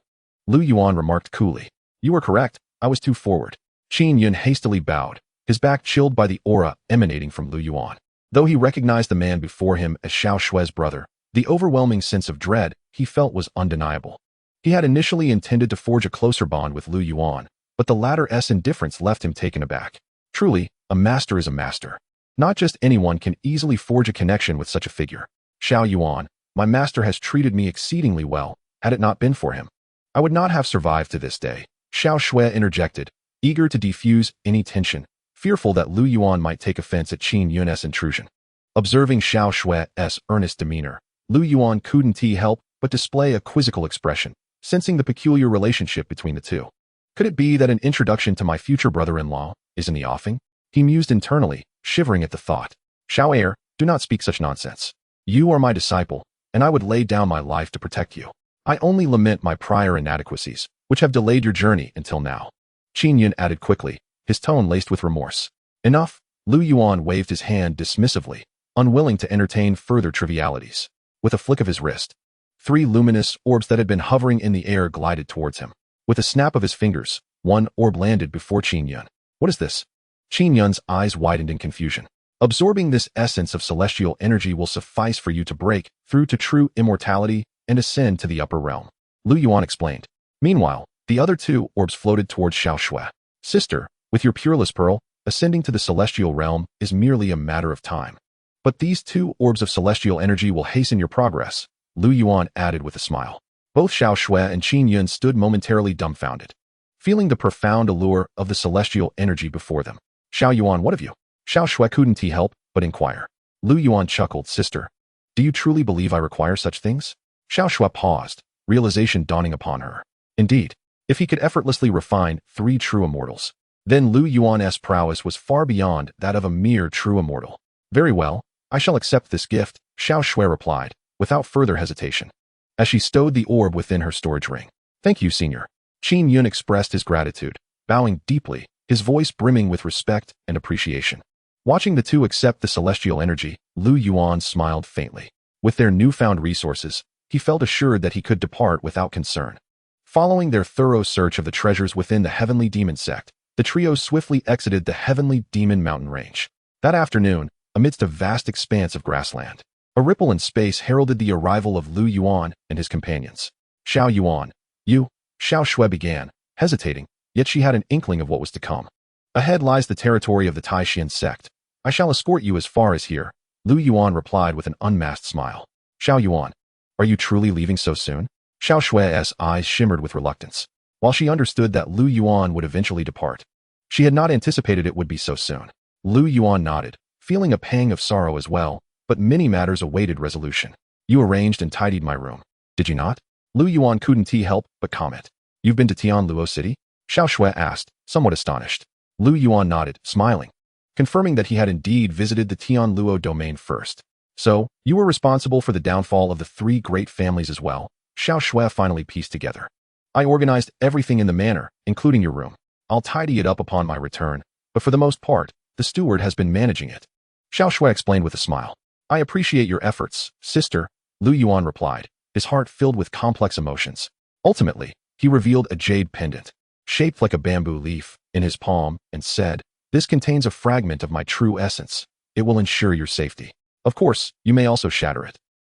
Lu Yuan remarked coolly. You are correct, I was too forward. Qin Yun hastily bowed, his back chilled by the aura emanating from Lu Yuan. Though he recognized the man before him as Xiao Shui's brother, the overwhelming sense of dread he felt was undeniable. He had initially intended to forge a closer bond with Lu Yuan, but the latter's indifference left him taken aback. Truly, a master is a master. Not just anyone can easily forge a connection with such a figure. Xiao Yuan, my master has treated me exceedingly well. Had it not been for him, I would not have survived to this day. Xiao Shui interjected, eager to defuse any tension, fearful that Lu Yuan might take offense at Qin Yun's intrusion. Observing Xiao Shui's earnest demeanor, Lu Yuan couldn't help but display a quizzical expression, sensing the peculiar relationship between the two. Could it be that an introduction to my future brother-in-law is in the offing? He mused internally, shivering at the thought. Xiao, do not speak such nonsense. You are my disciple, and I would lay down my life to protect you. I only lament my prior inadequacies, which have delayed your journey until now. Qin Yun added quickly, his tone laced with remorse. Enough, Lu Yuan waved his hand dismissively, unwilling to entertain further trivialities. With a flick of his wrist, 3 luminous orbs that had been hovering in the air glided towards him. With a snap of his fingers, one orb landed before Qin Yun. What is this? Qin Yun's eyes widened in confusion. Absorbing this essence of celestial energy will suffice for you to break through to true immortality and ascend to the upper realm, Lu Yuan explained. Meanwhile, the other 2 orbs floated towards Xiao Shui. Sister, with your pureless pearl, ascending to the celestial realm is merely a matter of time. But these 2 orbs of celestial energy will hasten your progress, Lu Yuan added with a smile. Both Xiao Shui and Qin Yun stood momentarily dumbfounded, feeling the profound allure of the celestial energy before them. Xiao Yuan, what of you? Xiao Shui couldn't help but inquire. Lu Yuan chuckled. Sister, do you truly believe I require such things? Xiao Shui paused, realization dawning upon her. Indeed, if he could effortlessly refine 3 true immortals, then Lu Yuan's prowess was far beyond that of a mere true immortal. Very well, I shall accept this gift, Xiao Shui replied, without further hesitation, as she stowed the orb within her storage ring. Thank you, senior. Qin Yun expressed his gratitude, bowing deeply, his voice brimming with respect and appreciation. Watching the two accept the celestial energy, Lu Yuan smiled faintly. With their newfound resources, he felt assured that he could depart without concern. Following their thorough search of the treasures within the heavenly demon sect, the trio swiftly exited the heavenly demon mountain range. That afternoon, amidst a vast expanse of grassland, a ripple in space heralded the arrival of Lu Yuan and his companions. Xiao Yuan, you, Xiao Shui began, hesitating, yet she had an inkling of what was to come. Ahead lies the territory of the Taishan sect. I shall escort you as far as here, Lu Yuan replied with an unmasked smile. Xiao Yuan, are you truly leaving so soon? Xiao Shui's eyes shimmered with reluctance. While she understood that Lu Yuan would eventually depart, she had not anticipated it would be so soon. Lu Yuan nodded, feeling a pang of sorrow as well, but many matters awaited resolution. You arranged and tidied my room, did you not? Lu Yuan couldn't help but comment. You've been to Tianluo City? Xiao Shui asked, somewhat astonished. Lu Yuan nodded, smiling, confirming that he had indeed visited the Tianluo domain first. So, you were responsible for the downfall of the three great families as well, Xiao Shui finally pieced together. I organized everything in the manor, including your room. I'll tidy it up upon my return, but for the most part, the steward has been managing it. Xiao Shui explained with a smile. I appreciate your efforts, sister, Lu Yuan replied, his heart filled with complex emotions. Ultimately, he revealed a jade pendant, shaped like a bamboo leaf, in his palm, and said, this contains a fragment of my true essence. It will ensure your safety. Of course, you may also shatter it.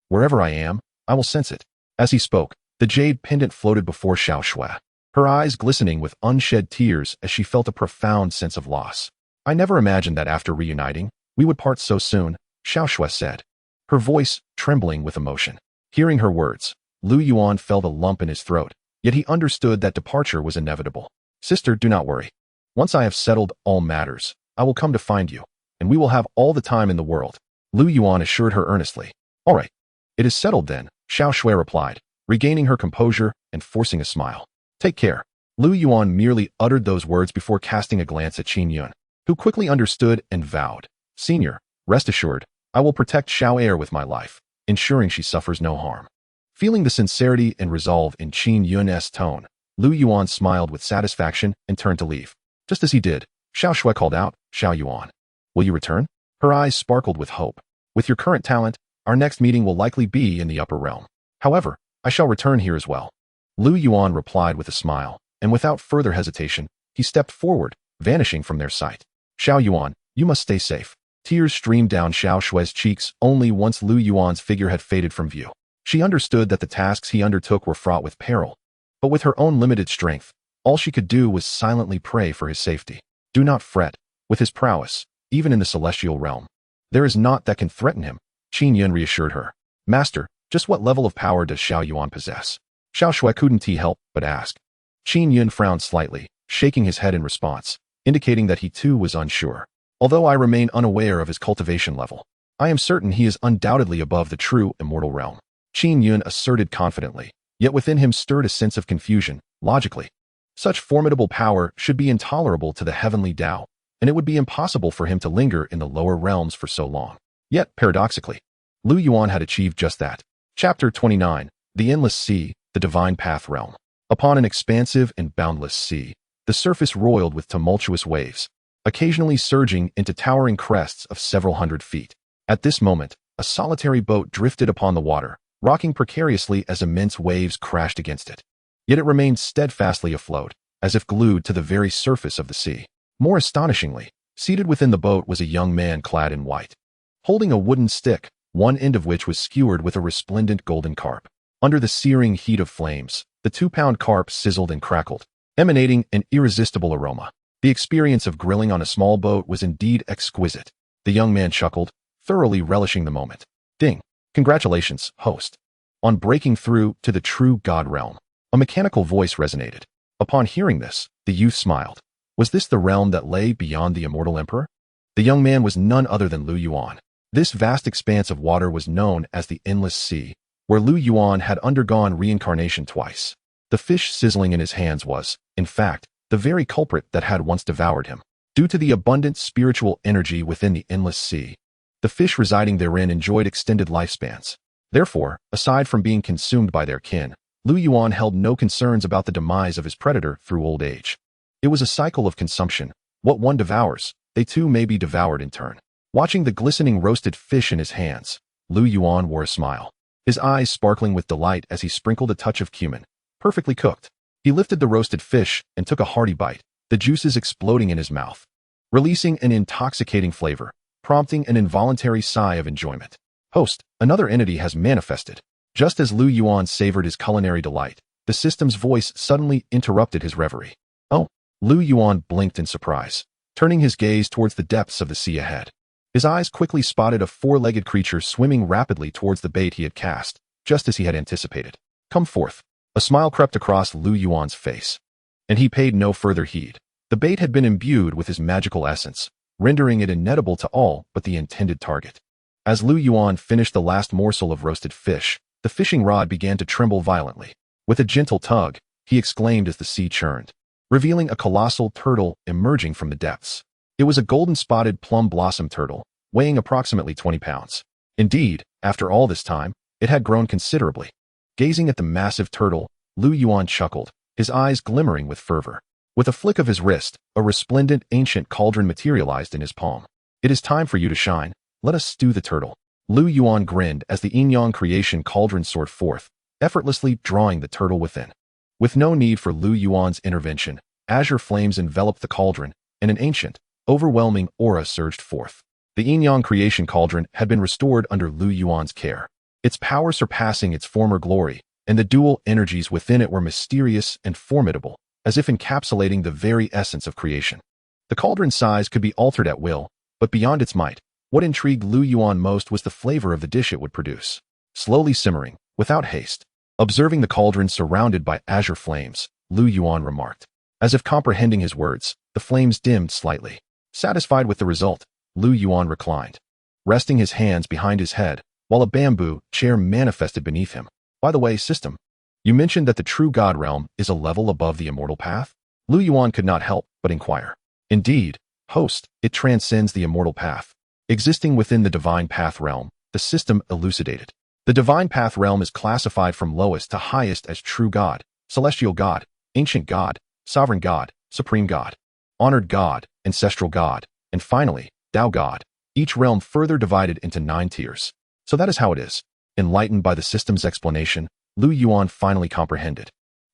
Wherever I am, I will sense it. As he spoke, the jade pendant floated before Xiao Shui, her eyes glistening with unshed tears as she felt a profound sense of loss. I never imagined that after reuniting, we would part so soon, Xiao Shui said, her voice trembling with emotion. Hearing her words, Lu Yuan felt a lump in his throat, yet he understood that departure was inevitable. Sister, do not worry. Once I have settled all matters, I will come to find you, and we will have all the time in the world, Lu Yuan assured her earnestly. All right. It is settled then, Xiao Shui replied, regaining her composure and forcing a smile. Take care. Lu Yuan merely uttered those words before casting a glance at Qin Yun, who quickly understood and vowed. Senior, rest assured, I will protect Xiao Air with my life, ensuring she suffers no harm. Feeling the sincerity and resolve in Qin Yun's tone, Lu Yuan smiled with satisfaction and turned to leave. Just as he did, Xiao Shui called out, Xiao Yuan, will you return? Her eyes sparkled with hope. With your current talent, our next meeting will likely be in the upper realm. However, I shall return here as well. Lu Yuan replied with a smile, and without further hesitation, he stepped forward, vanishing from their sight. Xiao Yuan, you must stay safe. Tears streamed down Xiao Shui's cheeks only once Lu Yuan's figure had faded from view. She understood that the tasks he undertook were fraught with peril, but with her own limited strength, all she could do was silently pray for his safety. Do not fret. With his prowess, even in the celestial realm, there is naught that can threaten him, Qin Yun reassured her. Master, just what level of power does Xiao Yuan possess? Xiao Shui couldn't help but ask. Qin Yun frowned slightly, shaking his head in response, indicating that he too was unsure. Although I remain unaware of his cultivation level, I am certain he is undoubtedly above the true immortal realm, Qin Yun asserted confidently, yet within him stirred a sense of confusion. Logically, such formidable power should be intolerable to the heavenly Tao, and it would be impossible for him to linger in the lower realms for so long. Yet, paradoxically, Lu Yuan had achieved just that. Chapter 29, The Endless Sea, the Divine Path Realm. Upon an expansive and boundless sea, the surface roiled with tumultuous waves, occasionally surging into towering crests of several hundred feet. At this moment, a solitary boat drifted upon the water, rocking precariously as immense waves crashed against it. Yet it remained steadfastly afloat, as if glued to the very surface of the sea. More astonishingly, seated within the boat was a young man clad in white, holding a wooden stick, one end of which was skewered with a resplendent golden carp. Under the searing heat of flames, the 2-pound carp sizzled and crackled, emanating an irresistible aroma. The experience of grilling on a small boat was indeed exquisite. The young man chuckled, thoroughly relishing the moment. Ding! Congratulations, host, on breaking through to the true God realm. A mechanical voice resonated. Upon hearing this, the youth smiled. Was this the realm that lay beyond the immortal emperor? The young man was none other than Lu Yuan. This vast expanse of water was known as the Endless Sea, where Lu Yuan had undergone reincarnation twice. The fish sizzling in his hands was, in fact, the very culprit that had once devoured him. Due to the abundant spiritual energy within the Endless Sea, the fish residing therein enjoyed extended lifespans. Therefore, aside from being consumed by their kin, Lu Yuan held no concerns about the demise of his predator through old age. It was a cycle of consumption. What one devours, they too may be devoured in turn. Watching the glistening roasted fish in his hands, Lu Yuan wore a smile, his eyes sparkling with delight as he sprinkled a touch of cumin, perfectly cooked. He lifted the roasted fish and took a hearty bite. the juices exploding in his mouth, releasing an intoxicating flavor, prompting an involuntary sigh of enjoyment. Host, another entity has manifested. Just as Lu Yuan savored his culinary delight, the system's voice suddenly interrupted his reverie. Oh, Lu Yuan blinked in surprise, turning his gaze towards the depths of the sea ahead. His eyes quickly spotted a four-legged creature swimming rapidly towards the bait he had cast, just as he had anticipated. Come forth. A smile crept across Lu Yuan's face, and he paid no further heed. The bait had been imbued with his magical essence, rendering it inedible to all but the intended target. As Lu Yuan finished the last morsel of roasted fish, the fishing rod began to tremble violently. With a gentle tug, he exclaimed as the sea churned, revealing a colossal turtle emerging from the depths. It was a golden-spotted plum blossom turtle, weighing approximately 20 pounds. Indeed, after all this time, it had grown considerably. Gazing at the massive turtle, Lu Yuan chuckled, his eyes glimmering with fervor. With a flick of his wrist, a resplendent ancient cauldron materialized in his palm. It is time for you to shine. Let us stew the turtle. Lu Yuan grinned as the Yin-Yang creation cauldron soared forth, effortlessly drawing the turtle within. With no need for Lu Yuan's intervention, azure flames enveloped the cauldron, and an ancient, overwhelming aura surged forth. The Yin-Yang creation cauldron had been restored under Lu Yuan's care, its power surpassing its former glory, and the dual energies within it were mysterious and formidable, as if encapsulating the very essence of creation. The cauldron's size could be altered at will, but beyond its might, what intrigued Lu Yuan most was the flavor of the dish it would produce. Slowly simmering, without haste, observing the cauldron surrounded by azure flames, Lu Yuan remarked. As if comprehending his words, the flames dimmed slightly. Satisfied with the result, Lu Yuan reclined, resting his hands behind his head, while a bamboo chair manifested beneath him. By the way, system, you mentioned that the true God realm is a level above the immortal path? Lu Yuan could not help but inquire. Indeed, host, it transcends the immortal path. Existing within the divine path realm, the system elucidated. The divine path realm is classified from lowest to highest as true God, celestial God, ancient God, sovereign God, supreme God, honored God, ancestral God, and finally, Tao God, each realm further divided into 9 tiers. So that is how it is. Enlightened by the system's explanation, Lu Yuan finally comprehended.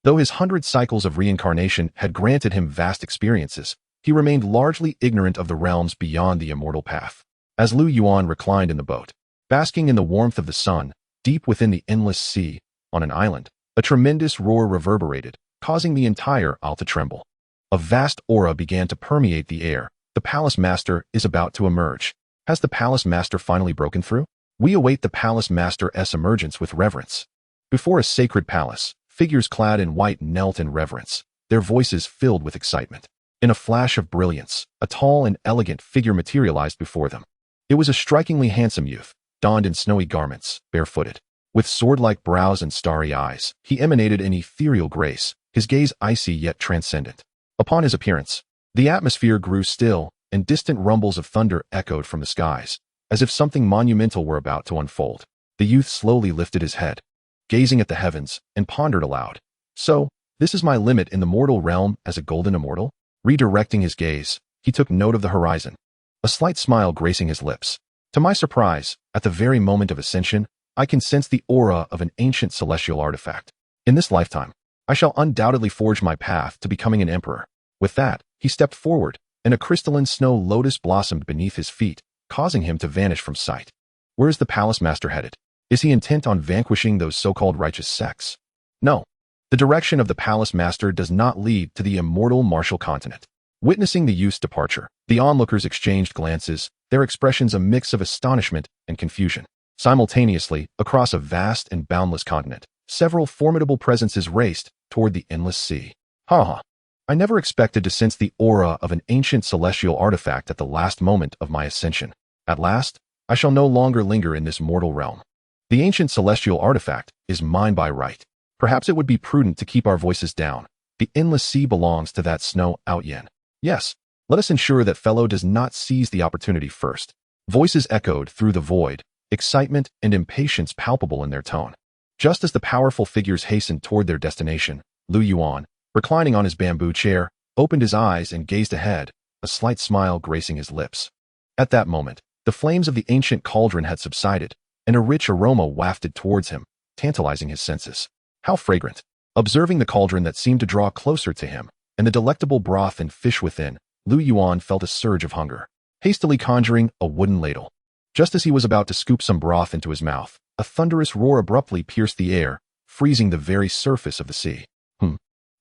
Though his 100 cycles of reincarnation had granted him vast experiences, he remained largely ignorant of the realms beyond the immortal path. As Lu Yuan reclined in the boat, basking in the warmth of the sun, deep within the endless sea, on an island, a tremendous roar reverberated, causing the entire isle to tremble. A vast aura began to permeate the air. The palace master is about to emerge. Has the palace master finally broken through? We await the palace master's emergence with reverence. Before a sacred palace, figures clad in white knelt in reverence, their voices filled with excitement. In a flash of brilliance, a tall and elegant figure materialized before them. It was a strikingly handsome youth, donned in snowy garments, barefooted. With sword-like brows and starry eyes, he emanated an ethereal grace, his gaze icy yet transcendent. Upon his appearance, the atmosphere grew still, and distant rumbles of thunder echoed from the skies, as if something monumental were about to unfold. The youth slowly lifted his head, gazing at the heavens, and pondered aloud. So, this is my limit in the mortal realm as a golden immortal? Redirecting his gaze, he took note of the horizon, a slight smile gracing his lips. To my surprise, at the very moment of ascension, I can sense the aura of an ancient celestial artifact. In this lifetime, I shall undoubtedly forge my path to becoming an emperor. With that, he stepped forward, and a crystalline snow lotus blossomed beneath his feet, causing him to vanish from sight. Where is the palace master headed? Is he intent on vanquishing those so-called righteous sects? No. The direction of the palace master does not lead to the immortal martial continent. Witnessing the youth's departure, the onlookers exchanged glances, their expressions a mix of astonishment and confusion. Simultaneously, across a vast and boundless continent, several formidable presences raced toward the endless sea. I never expected to sense the aura of an ancient celestial artifact at the last moment of my ascension. At last, I shall no longer linger in this mortal realm. The ancient celestial artifact is mine by right. Perhaps it would be prudent to keep our voices down. The endless sea belongs to that snow out yen. Yes, let us ensure that fellow does not seize the opportunity first. Voices echoed through the void, excitement and impatience palpable in their tone. Just as the powerful figures hastened toward their destination, Lu Yuan, reclining on his bamboo chair, opened his eyes and gazed ahead, a slight smile gracing his lips. At that moment, the flames of the ancient cauldron had subsided, and a rich aroma wafted towards him, tantalizing his senses. How fragrant! Observing the cauldron that seemed to draw closer to him, and the delectable broth and fish within, Lu Yuan felt a surge of hunger. Hastily conjuring a wooden ladle. Just as he was about to scoop some broth into his mouth, a thunderous roar abruptly pierced the air, freezing the very surface of the sea.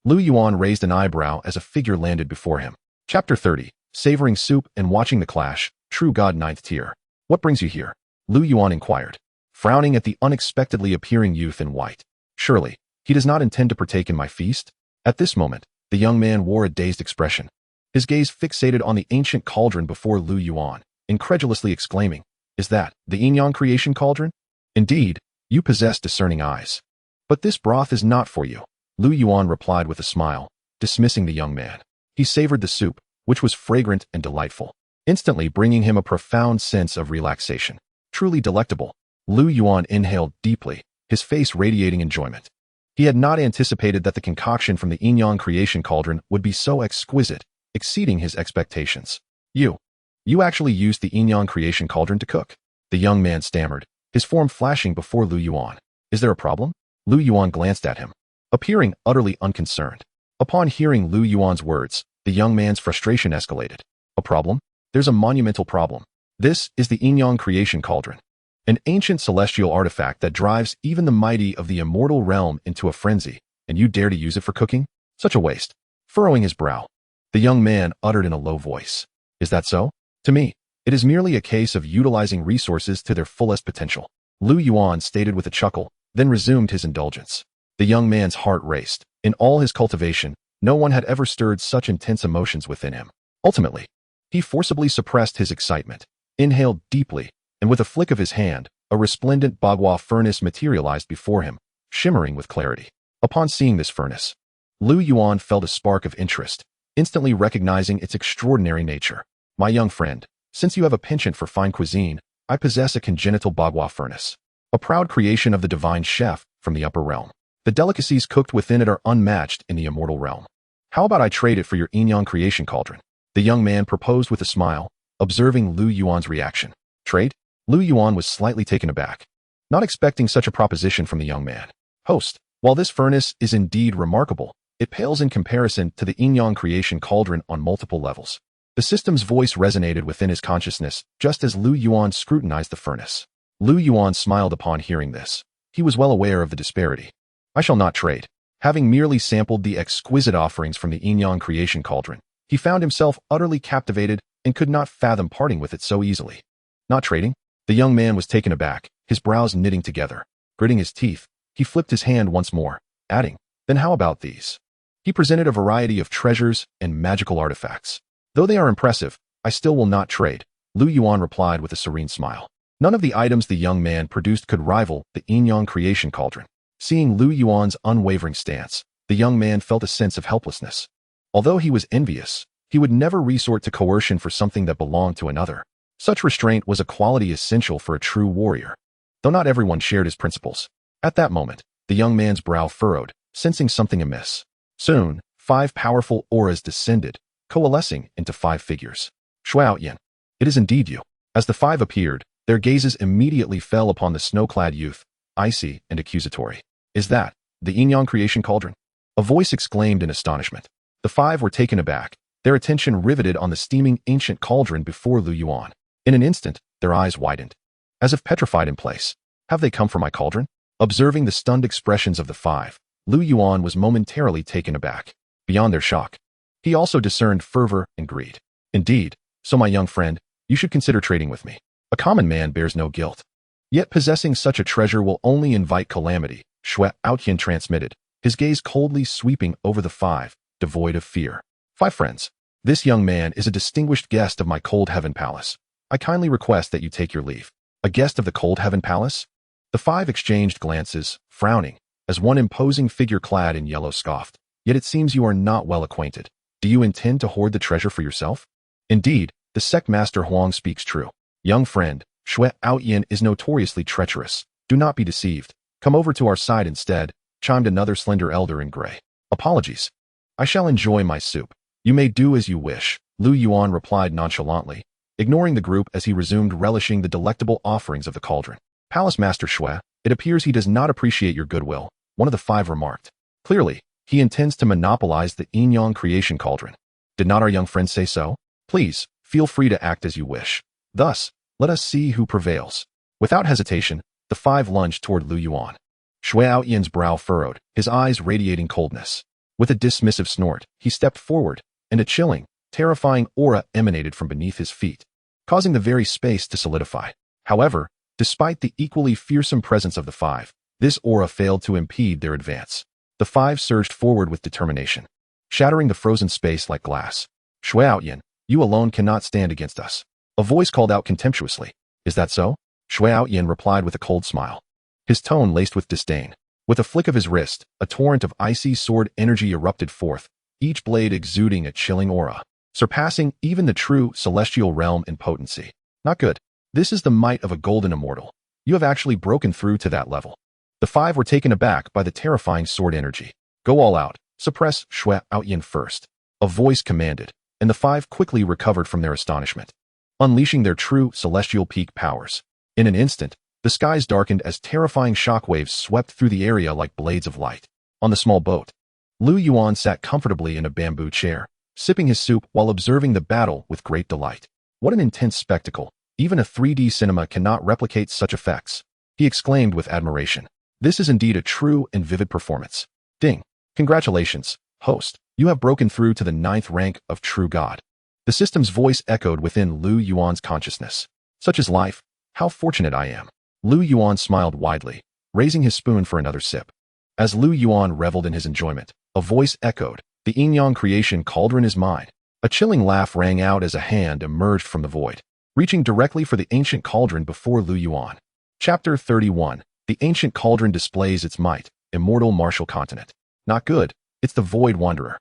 Lu Yuan raised an eyebrow as a figure landed before him. Chapter 30. Savoring soup and watching the clash, true god 9th tier. What brings you here? Lu Yuan inquired, frowning at the unexpectedly appearing youth in white. Surely, he does not intend to partake in my feast? At this moment, the young man wore a dazed expression. His gaze fixated on the ancient cauldron before Lu Yuan, incredulously exclaiming, "Is that the yin yang creation cauldron? Indeed, you possess discerning eyes. But this broth is not for you," Lu Yuan replied with a smile, dismissing the young man. He savored the soup, which was fragrant and delightful, instantly bringing him a profound sense of relaxation. Truly delectable. Lu Yuan inhaled deeply, his face radiating enjoyment. He had not anticipated that the concoction from the yin yang creation cauldron would be so exquisite, exceeding his expectations. You actually used the yin yang creation cauldron to cook?" The young man stammered, his form flashing before Lu Yuan. "Is there a problem?" Lu Yuan glanced at him, appearing utterly unconcerned. Upon hearing Lu Yuan's words, the young man's frustration escalated. "A problem? There's a monumental problem. This is the yin yang creation cauldron, an ancient celestial artifact that drives even the mighty of the immortal realm into a frenzy, and you dare to use it for cooking? Such a waste." Furrowing his brow, the young man uttered in a low voice, "Is that so? To me, it is merely a case of utilizing resources to their fullest potential." Lu Yuan stated with a chuckle, then resumed his indulgence. The young man's heart raced. In all his cultivation, no one had ever stirred such intense emotions within him. Ultimately, he forcibly suppressed his excitement, inhaled deeply, and with a flick of his hand, a resplendent bagua furnace materialized before him, shimmering with clarity. Upon seeing this furnace, Lu Yuan felt a spark of interest, instantly recognizing its extraordinary nature. "My young friend, since you have a penchant for fine cuisine, I possess a congenital bagua furnace, a proud creation of the divine chef from the upper realm. The delicacies cooked within it are unmatched in the immortal realm. How about I trade it for your yin yang creation cauldron?" The young man proposed with a smile, observing Lu Yuan's reaction. "Trade?" Lu Yuan was slightly taken aback, not expecting such a proposition from the young man. "Host, while this furnace is indeed remarkable, it pales in comparison to the yin yang creation cauldron on multiple levels." The system's voice resonated within his consciousness just as Lu Yuan scrutinized the furnace. Lu Yuan smiled upon hearing this. He was well aware of the disparity. "I shall not trade." Having merely sampled the exquisite offerings from the yin yang creation cauldron, he found himself utterly captivated and could not fathom parting with it so easily. "Not trading?" The young man was taken aback, his brows knitting together. Gritting his teeth, he flipped his hand once more, adding, "Then how about these?" He presented a variety of treasures and magical artifacts. "Though they are impressive, I still will not trade," Lu Yuan replied with a serene smile. None of the items the young man produced could rival the yin yang creation cauldron. Seeing Lu Yuan's unwavering stance, the young man felt a sense of helplessness. Although he was envious, he would never resort to coercion for something that belonged to another. Such restraint was a quality essential for a true warrior, though not everyone shared his principles. At that moment, the young man's brow furrowed, sensing something amiss. Soon, 5 powerful auras descended, coalescing into 5 figures. "Xiaoyan, it is indeed you." As the 5 appeared, their gazes immediately fell upon the snow-clad youth, icy and accusatory. "Is that the yin yang creation cauldron?" A voice exclaimed in astonishment. The 5 were taken aback, their attention riveted on the steaming ancient cauldron before Lu Yuan. In an instant, their eyes widened, as if petrified in place. "Have they come for my cauldron?" Observing the stunned expressions of the 5, Lu Yuan was momentarily taken aback. Beyond their shock, he also discerned fervor and greed. "Indeed, so my young friend, you should consider trading with me. A common man bears no guilt. Yet possessing such a treasure will only invite calamity," Xianxiaaudiobooks transmitted, his gaze coldly sweeping over the 5, devoid of fear. "5 friends, this young man is a distinguished guest of my cold heaven palace. I kindly request that you take your leave." "A guest of the cold heaven palace?" The 5 exchanged glances, frowning, as one imposing figure clad in yellow scoffed. "Yet it seems you are not well acquainted. Do you intend to hoard the treasure for yourself?" "Indeed, the sect master Huang speaks true. Young friend, Xianxiaaudiobooks is notoriously treacherous. Do not be deceived. Come over to our side instead," chimed another slender elder in gray. "Apologies. I shall enjoy my soup. You may do as you wish," Lu Yuan replied nonchalantly, ignoring the group as he resumed relishing the delectable offerings of the cauldron. "Palace Master Xue, it appears he does not appreciate your goodwill," one of the 5 remarked. Clearly, He intends to monopolize the yin-yang creation cauldron. Did not our young friend say so? Please, feel free to act as you wish. Thus, let us see who prevails. Without hesitation, the five lunged toward Lu Yuan. Xiaoyan's brow furrowed, his eyes radiating coldness. With a dismissive snort, he stepped forward, and a chilling, terrifying aura emanated from beneath his feet, causing the very space to solidify. However, despite the equally fearsome presence of the five, this aura failed to impede their advance. The five surged forward with determination, shattering the frozen space like glass. Xiaoyan, you alone cannot stand against us. A voice called out contemptuously. Is that so? Xiaoyan replied with a cold smile, his tone laced with disdain. With a flick of his wrist, a torrent of icy sword energy erupted forth, each blade exuding a chilling aura, surpassing even the true celestial realm in potency. Not good. This is the might of a golden immortal. You have actually broken through to that level. The five were taken aback by the terrifying sword energy. Go all out. Suppress Xiaoyan first. A voice commanded, and the five quickly recovered from their astonishment, unleashing their true celestial peak powers. In an instant, the skies darkened as terrifying shockwaves swept through the area like blades of light. On the small boat, Lu Yuan sat comfortably in a bamboo chair, sipping his soup while observing the battle with great delight. What an intense spectacle. Even a 3D cinema cannot replicate such effects, he exclaimed with admiration. This is indeed a true and vivid performance. Ding. Congratulations, host. You have broken through to the 9th rank of true god. The system's voice echoed within Lu Yuan's consciousness. Such is life. How fortunate I am. Lu Yuan smiled widely, raising his spoon for another sip. As Lu Yuan reveled in his enjoyment, a voice echoed, the yin-yang creation cauldron is mine. A chilling laugh rang out as a hand emerged from the void, reaching directly for the ancient cauldron before Lu Yuan. Chapter 31. The ancient cauldron displays its might, immortal martial continent. Not good, it's the void wanderer.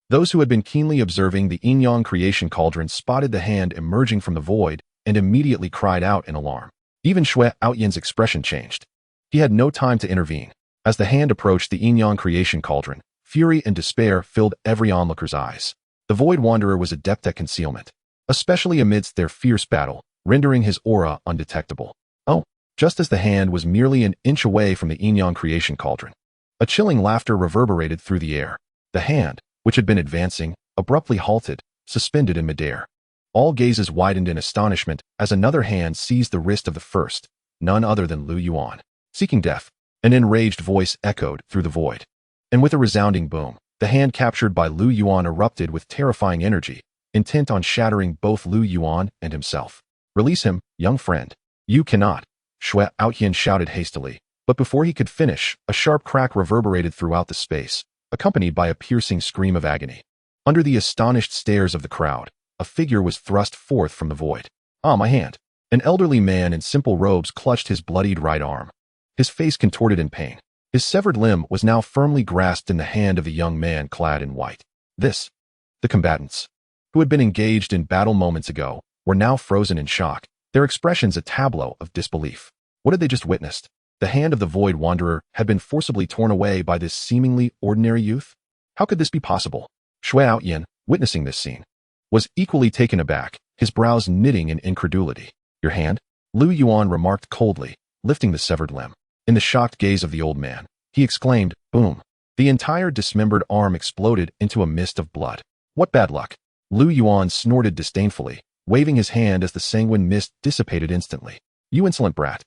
Those who had been keenly observing the yin-yang creation cauldron spotted the hand emerging from the void and immediately cried out in alarm. Even Xiaoyan's expression changed. He had no time to intervene. As the hand approached the yin-yang creation cauldron, fury and despair filled every onlooker's eyes. The void wanderer was adept at concealment, especially amidst their fierce battle, rendering his aura undetectable. Oh, just as the hand was merely an inch away from the yin-yang creation cauldron, a chilling laughter reverberated through the air. The hand, which had been advancing, abruptly halted, suspended in midair. All gazes widened in astonishment as another hand seized the wrist of the first, none other than Lu Yuan. Seeking death, an enraged voice echoed through the void. And with a resounding boom, the hand captured by Lu Yuan erupted with terrifying energy, intent on shattering both Lu Yuan and himself. Release him, young friend. You cannot. Xiaoyan shouted hastily, but before he could finish, a sharp crack reverberated throughout the space, accompanied by a piercing scream of agony. Under the astonished stares of the crowd, a figure was thrust forth from the void. Ah, my hand. An elderly man in simple robes clutched his bloodied right arm, his face contorted in pain. His severed limb was now firmly grasped in the hand of a young man clad in white. The combatants, who had been engaged in battle moments ago, were now frozen in shock, their expressions a tableau of disbelief. What had they just witnessed? The hand of the void wanderer had been forcibly torn away by this seemingly ordinary youth? How could this be possible? Xiaoyan, witnessing this scene, was equally taken aback, his brows knitting in incredulity. Your hand? Lu Yuan remarked coldly, lifting the severed limb. In the shocked gaze of the old man, he exclaimed, boom. The entire dismembered arm exploded into a mist of blood. What bad luck. Lu Yuan snorted disdainfully, waving his hand as the sanguine mist dissipated instantly. You insolent brat.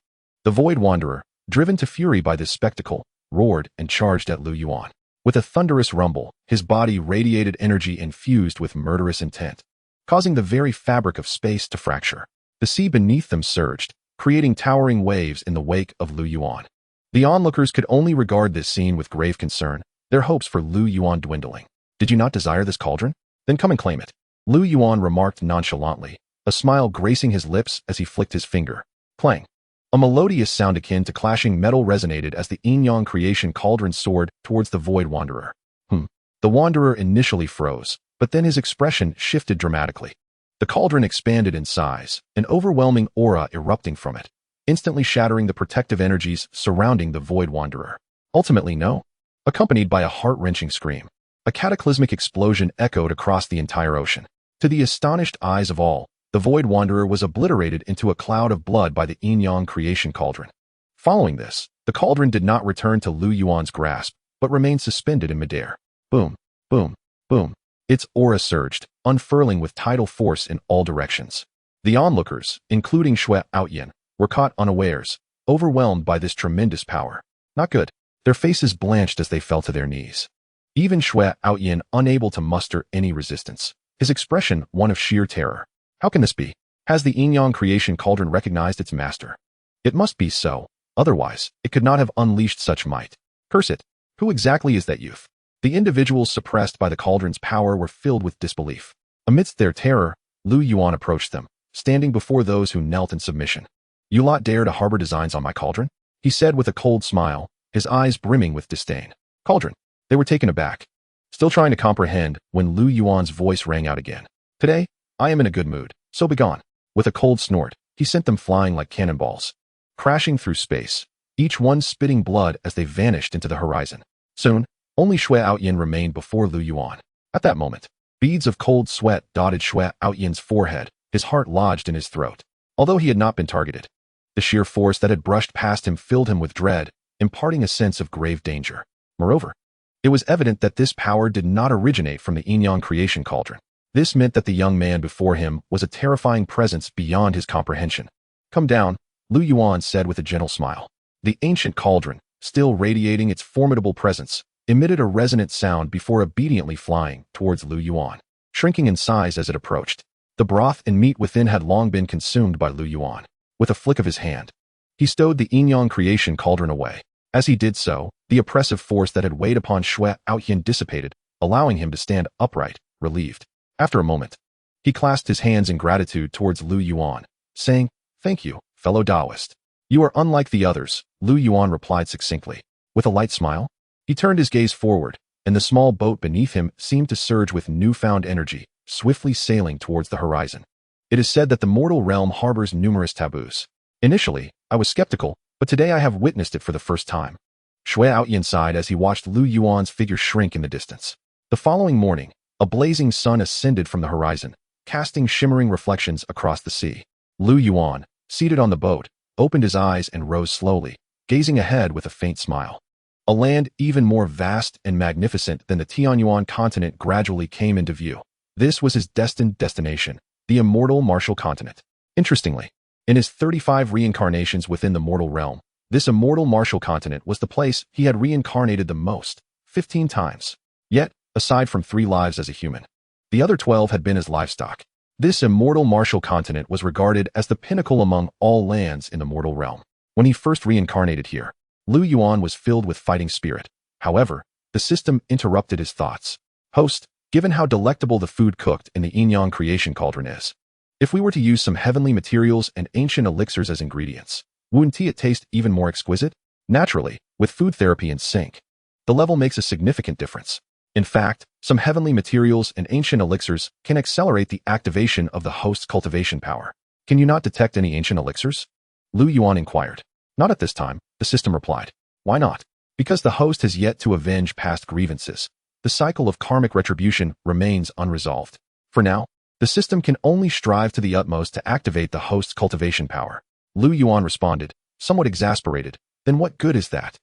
The void wanderer, driven to fury by this spectacle, roared and charged at Lu Yuan. With a thunderous rumble, his body radiated energy infused with murderous intent, causing the very fabric of space to fracture. The sea beneath them surged, creating towering waves in the wake of Lu Yuan. The onlookers could only regard this scene with grave concern, their hopes for Lu Yuan dwindling. Did you not desire this cauldron? Then come and claim it. Lu Yuan remarked nonchalantly, a smile gracing his lips as he flicked his finger. Clang. A melodious sound akin to clashing metal resonated as the yin-yang creation cauldron soared towards the void wanderer. The wanderer initially froze, but then his expression shifted dramatically. The cauldron expanded in size, an overwhelming aura erupting from it, instantly shattering the protective energies surrounding the void wanderer. Ultimately, no. Accompanied by a heart-wrenching scream, a cataclysmic explosion echoed across the entire ocean. To the astonished eyes of all, the void wanderer was obliterated into a cloud of blood by the yin-yang creation cauldron. Following this, the cauldron did not return to Lu Yuan's grasp, but remained suspended in midair. Boom, boom, boom. Its aura surged, unfurling with tidal force in all directions. The onlookers, including xianxiaaudiobooks, were caught unawares, overwhelmed by this tremendous power. Not good. Their faces blanched as they fell to their knees. Even xianxiaaudiobooks, unable to muster any resistance, his expression one of sheer terror. How can this be? Has the yin-yang creation cauldron recognized its master? It must be so. Otherwise, it could not have unleashed such might. Curse it. Who exactly is that youth? The individuals suppressed by the cauldron's power were filled with disbelief. Amidst their terror, Yuan approached them, standing before those who knelt in submission. You lot dare to harbor designs on my cauldron? He said with a cold smile, his eyes brimming with disdain. Cauldron. They were taken aback, still trying to comprehend when Yuan's voice rang out again. Today, I am in a good mood, so begone. With a cold snort, he sent them flying like cannonballs, crashing through space, each one spitting blood as they vanished into the horizon. Soon, only xianxiaaudiobooks remained before Yuan. At that moment, beads of cold sweat dotted xianxiaaudiobooks' forehead, his heart lodged in his throat. Although he had not been targeted, the sheer force that had brushed past him filled him with dread, imparting a sense of grave danger. Moreover, it was evident that this power did not originate from the yin-yang creation cauldron. This meant that the young man before him was a terrifying presence beyond his comprehension. Come down, Yuan said with a gentle smile. The ancient cauldron, still radiating its formidable presence, emitted a resonant sound before obediently flying towards Yuan, shrinking in size as it approached. The broth and meat within had long been consumed by Yuan. With a flick of his hand, he stowed the yin-yang creation cauldron away. As he did so, the oppressive force that had weighed upon xianxiaaudiobooks dissipated, allowing him to stand upright, relieved. After a moment, he clasped his hands in gratitude towards Yuan, saying, Thank you, fellow Taoist. You are unlike the others, Yuan replied succinctly. With a light smile, he turned his gaze forward, and the small boat beneath him seemed to surge with newfound energy, swiftly sailing towards the horizon. It is said that the mortal realm harbors numerous taboos. Initially, I was skeptical, but today I have witnessed it for the first time. Xianxiaaudiobooks sighed as he watched Yuan's figure shrink in the distance. The following morning, a blazing sun ascended from the horizon, casting shimmering reflections across the sea. Yuan, seated on the boat, opened his eyes and rose slowly, gazing ahead with a faint smile. A land even more vast and magnificent than the Tianyuan continent gradually came into view. This was his destined destination, the immortal martial continent. Interestingly, in his 35 reincarnations within the mortal realm, this immortal martial continent was the place he had reincarnated the most, 15 times. Yet, aside from 3 lives as a human, the other 12 had been as livestock. This immortal martial continent was regarded as the pinnacle among all lands in the mortal realm. When he first reincarnated here, Yuan was filled with fighting spirit. However, the system interrupted his thoughts. Host, given how delectable the food cooked in the yin-yang creation cauldron is, if we were to use some heavenly materials and ancient elixirs as ingredients, wouldn't it taste even more exquisite? Naturally, with food therapy in sync, the level makes a significant difference. In fact, some heavenly materials and ancient elixirs can accelerate the activation of the host's cultivation power. Can you not detect any ancient elixirs? Yuan inquired. Not at this time, the system replied. Why not? Because the host has yet to avenge past grievances. The cycle of karmic retribution remains unresolved. For now, the system can only strive to the utmost to activate the host's cultivation power. Yuan responded, somewhat exasperated. Then what good is that?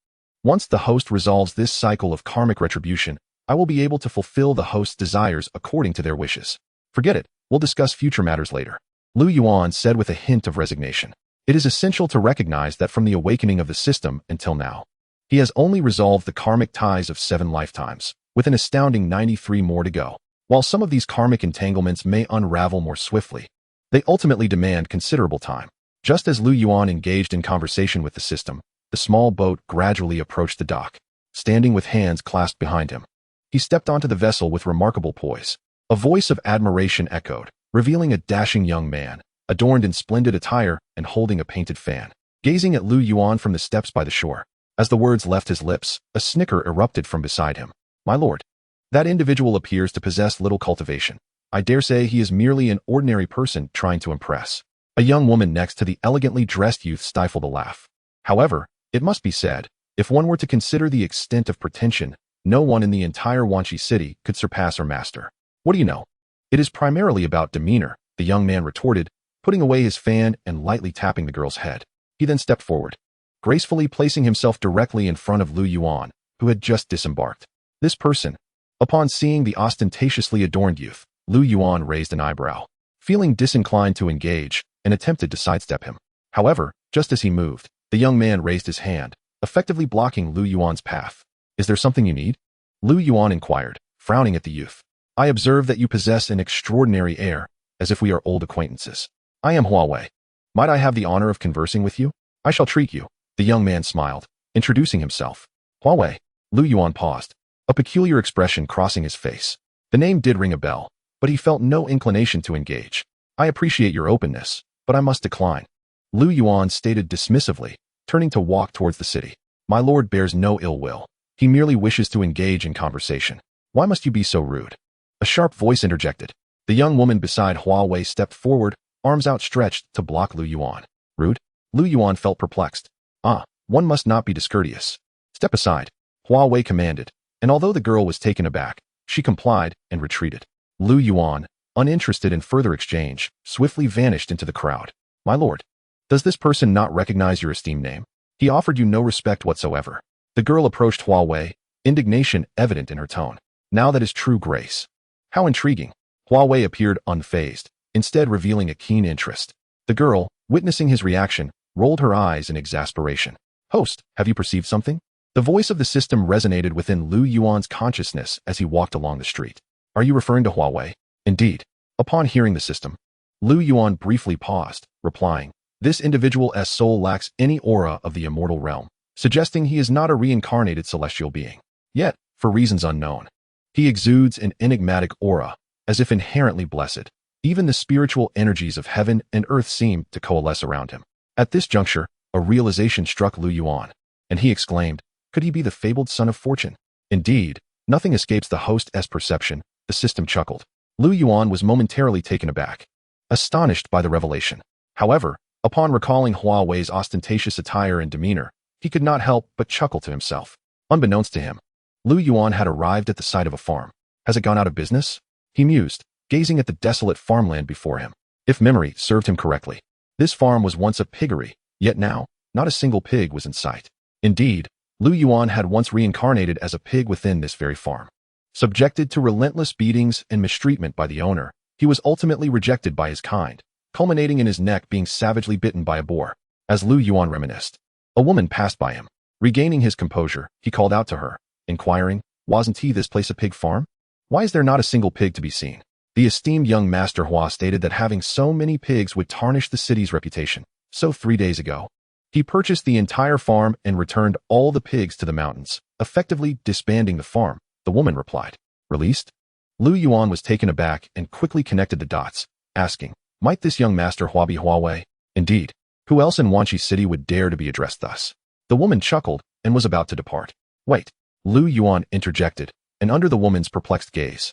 Once the host resolves this cycle of karmic retribution, I will be able to fulfill the host's desires according to their wishes. Forget it, we'll discuss future matters later. Yuan said with a hint of resignation. It is essential to recognize that from the awakening of the system until now, he has only resolved the karmic ties of 7 lifetimes, with an astounding 93 more to go. While some of these karmic entanglements may unravel more swiftly, they ultimately demand considerable time. Just as Yuan engaged in conversation with the system, the small boat gradually approached the dock, standing with hands clasped behind him. He stepped onto the vessel with remarkable poise. A voice of admiration echoed, revealing a dashing young man, adorned in splendid attire and holding a painted fan, gazing at Yuan from the steps by the shore. As the words left his lips, a snicker erupted from beside him. My lord, that individual appears to possess little cultivation. I dare say he is merely an ordinary person trying to impress. A young woman next to the elegantly dressed youth stifled a laugh. However, it must be said, if one were to consider the extent of pretension, no one in the entire Xianxia city could surpass her master. What do you know? It is primarily about demeanor, the young man retorted, putting away his fan and lightly tapping the girl's head. He then stepped forward, gracefully placing himself directly in front of Yuan, who had just disembarked. This person, Upon seeing the ostentatiously adorned youth, Lu Yuan raised an eyebrow. Feeling disinclined to engage, and attempted to sidestep him. However, just as he moved, the young man raised his hand, effectively blocking Lu Yuan's path. Is there something you need? Lu Yuan inquired, frowning at the youth. I observe that you possess an extraordinary air, as if we are old acquaintances. I am Huawei. Might I have the honor of conversing with you? I shall treat you. The young man smiled, introducing himself. Huawei. Lu Yuan paused, a peculiar expression crossing his face. The name did ring a bell, but he felt no inclination to engage. I appreciate your openness, but I must decline. Lu Yuan stated dismissively, turning to walk towards the city. My lord bears no ill will. He merely wishes to engage in conversation. Why must you be so rude? A sharp voice interjected. The young woman beside Huawei stepped forward, arms outstretched to block Lu Yuan. Rude? Lu Yuan felt perplexed. One must not be discourteous. Step aside, Huawei commanded, and although the girl was taken aback, she complied and retreated. Lu Yuan, uninterested in further exchange, swiftly vanished into the crowd. My lord, does this person not recognize your esteemed name? He offered you no respect whatsoever. The girl approached Huawei, indignation evident in her tone. Now that is true grace. How intriguing. Huawei appeared unfazed, instead revealing a keen interest. The girl, witnessing his reaction, rolled her eyes in exasperation. Host, have you perceived something? The voice of the system resonated within Lu Yuan's consciousness as he walked along the street. Are you referring to Huawei? Indeed. Upon hearing the system, Lu Yuan briefly paused, replying, this individual's soul lacks any aura of the immortal realm, suggesting he is not a reincarnated celestial being. Yet, for reasons unknown, he exudes an enigmatic aura, as if inherently blessed. Even the spiritual energies of heaven and earth seem to coalesce around him. At this juncture, a realization struck Lu Yuan, and he exclaimed, could he be the fabled son of fortune? Indeed, nothing escapes the host's perception. The system chuckled. Lu Yuan was momentarily taken aback, astonished by the revelation. However, upon recalling Huawei's ostentatious attire and demeanor, he could not help but chuckle to himself. Unbeknownst to him, Lu Yuan had arrived at the site of a farm. Has it gone out of business? He mused, gazing at the desolate farmland before him. If memory served him correctly, this farm was once a piggery, yet now, not a single pig was in sight. Indeed, Lu Yuan had once reincarnated as a pig within this very farm. Subjected to relentless beatings and mistreatment by the owner, he was ultimately rejected by his kind, culminating in his neck being savagely bitten by a boar. As Lu Yuan reminisced, a woman passed by him. Regaining his composure, he called out to her, inquiring, wasn't this place a pig farm? Why is there not a single pig to be seen? The esteemed young Master Hua stated that having so many pigs would tarnish the city's reputation. So 3 days ago, he purchased the entire farm and returned all the pigs to the mountains, effectively disbanding the farm. The woman replied. Released? Lu Yuan was taken aback and quickly connected the dots, asking, might this young Master Hua be Huawei? Indeed. Who else in Wanqi City would dare to be addressed thus? The woman chuckled and was about to depart. Wait. Lu Yuan interjected, and under the woman's perplexed gaze,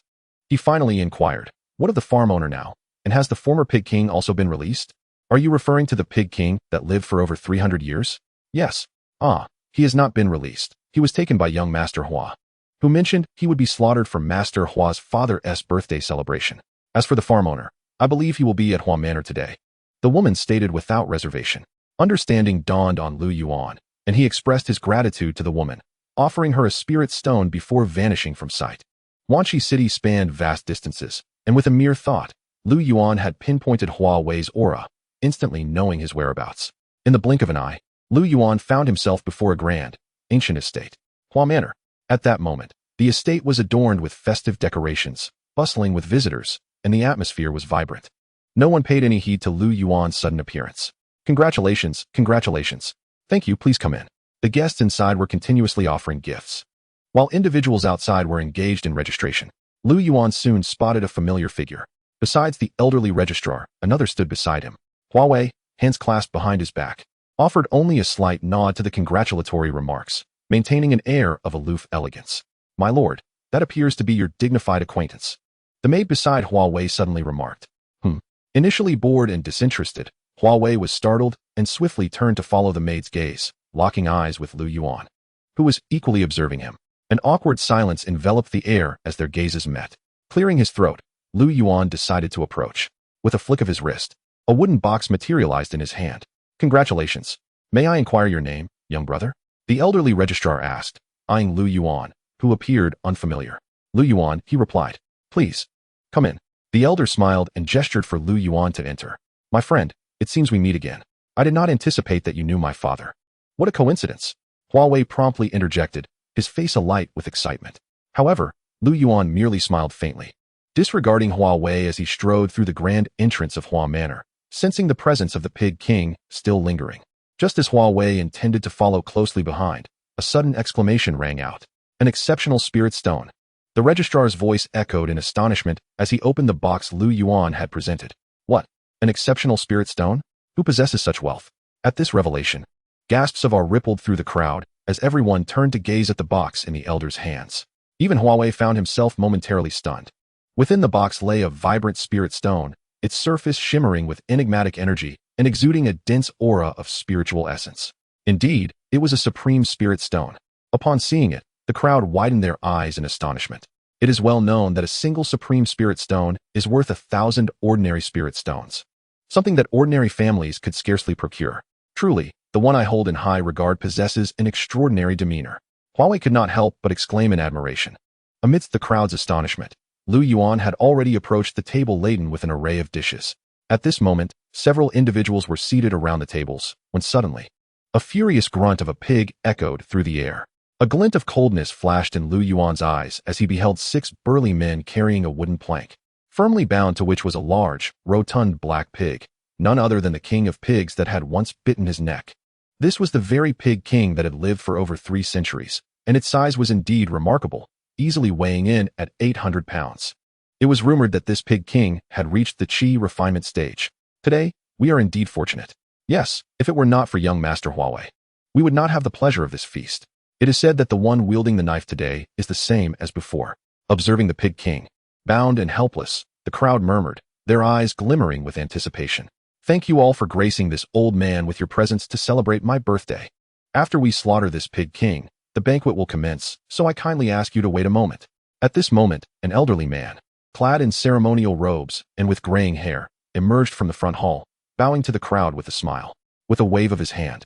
he finally inquired, what of the farm owner now, and has the former pig king also been released? Are you referring to the pig king that lived for over 300 years? Yes. He has not been released. He was taken by young Master Hua, who mentioned he would be slaughtered for Master Hua's father's birthday celebration. As for the farm owner, I believe he will be at Hua Manor today. The woman stated without reservation. Understanding dawned on Lu Yuan, and he expressed his gratitude to the woman, offering her a spirit stone before vanishing from sight. Wanqi City spanned vast distances, and with a mere thought, Lu Yuan had pinpointed Huawei's aura, instantly knowing his whereabouts. In the blink of an eye, Lu Yuan found himself before a grand, ancient estate, Hua Manor. At that moment, the estate was adorned with festive decorations, bustling with visitors, and the atmosphere was vibrant. No one paid any heed to Lu Yuan's sudden appearance. Congratulations, congratulations. Thank you, please come in. The guests inside were continuously offering gifts. While individuals outside were engaged in registration, Lu Yuan soon spotted a familiar figure. Besides the elderly registrar, another stood beside him. Huawei, hands clasped behind his back, offered only a slight nod to the congratulatory remarks, maintaining an air of aloof elegance. My lord, that appears to be your dignified acquaintance. The maid beside Huawei suddenly remarked. Initially bored and disinterested, Huawei was startled and swiftly turned to follow the maid's gaze, locking eyes with Lu Yuan, who was equally observing him. An awkward silence enveloped the air as their gazes met. Clearing his throat, Lu Yuan decided to approach. With a flick of his wrist, a wooden box materialized in his hand. Congratulations. May I inquire your name, young brother? The elderly registrar asked, eyeing Lu Yuan, who appeared unfamiliar. Lu Yuan, he replied. Please, come in. The elder smiled and gestured for Lu Yuan to enter. My friend, it seems we meet again. I did not anticipate that you knew my father. What a coincidence. Huawei promptly interjected, his face alight with excitement. However, Lu Yuan merely smiled faintly, disregarding Huawei as he strode through the grand entrance of Hua Manor, sensing the presence of the Pig King still lingering. Just as Huawei intended to follow closely behind, a sudden exclamation rang out. An exceptional spirit stone. The registrar's voice echoed in astonishment as he opened the box Lu Yuan had presented. What? An exceptional spirit stone? Who possesses such wealth? At this revelation, gasps of awe rippled through the crowd as everyone turned to gaze at the box in the elder's hands. Even Huawei found himself momentarily stunned. Within the box lay a vibrant spirit stone, its surface shimmering with enigmatic energy and exuding a dense aura of spiritual essence. Indeed, it was a supreme spirit stone. Upon seeing it, the crowd widened their eyes in astonishment. It is well known that a single supreme spirit stone is worth 1,000 ordinary spirit stones, something that ordinary families could scarcely procure. Truly, the one I hold in high regard possesses an extraordinary demeanor. Huawei could not help but exclaim in admiration. Amidst the crowd's astonishment, Lu Yuan had already approached the table laden with an array of dishes. At this moment, several individuals were seated around the tables, when suddenly, a furious grunt of a pig echoed through the air. A glint of coldness flashed in Lu Yuan's eyes as he beheld 6 burly men carrying a wooden plank, firmly bound to which was a large, rotund black pig, none other than the king of pigs that had once bitten his neck. This was the very Pig King that had lived for over 3 centuries, and its size was indeed remarkable, easily weighing in at 800 pounds. It was rumored that this Pig King had reached the Qi refinement stage. Today, we are indeed fortunate. Yes, if it were not for young Master Huawei, we would not have the pleasure of this feast. It is said that the one wielding the knife today is the same as before. Observing the Pig King, bound and helpless, the crowd murmured, their eyes glimmering with anticipation. Thank you all for gracing this old man with your presence to celebrate my birthday. After we slaughter this Pig King, the banquet will commence, so I kindly ask you to wait a moment. At this moment, an elderly man, clad in ceremonial robes and with graying hair, emerged from the front hall, bowing to the crowd with a smile. With a wave of his hand,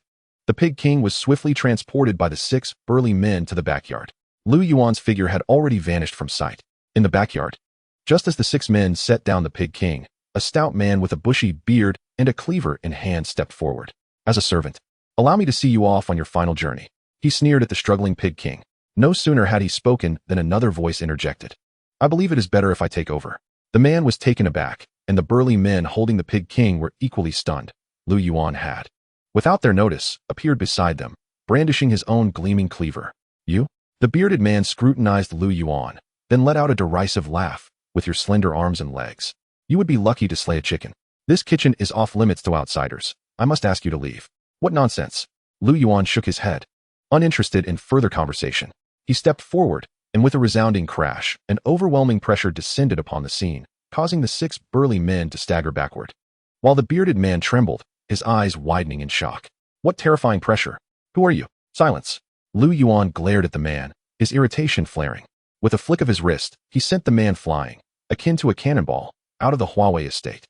the Pig King was swiftly transported by the 6 burly men to the backyard. Lu Yuan's figure had already vanished from sight. In the backyard, just as the 6 men set down the Pig King, a stout man with a bushy beard and a cleaver in hand stepped forward. As a servant, allow me to see you off on your final journey. He sneered at the struggling Pig King. No sooner had he spoken than another voice interjected. I believe it is better if I take over. The man was taken aback, and the burly men holding the Pig King were equally stunned. Lu Yuan had, without their notice, appeared beside them, brandishing his own gleaming cleaver. You? The bearded man scrutinized Lu Yuan, then let out a derisive laugh. With your slender arms and legs, you would be lucky to slay a chicken. This kitchen is off limits to outsiders. I must ask you to leave. What nonsense. Lu Yuan shook his head, uninterested in further conversation. He stepped forward, and with a resounding crash, an overwhelming pressure descended upon the scene, causing the 6 burly men to stagger backward. While the bearded man trembled, his eyes widening in shock. What terrifying pressure. Who are you? Silence. Lu Yuan glared at the man, his irritation flaring. With a flick of his wrist, he sent the man flying, akin to a cannonball, out of the Huawei estate.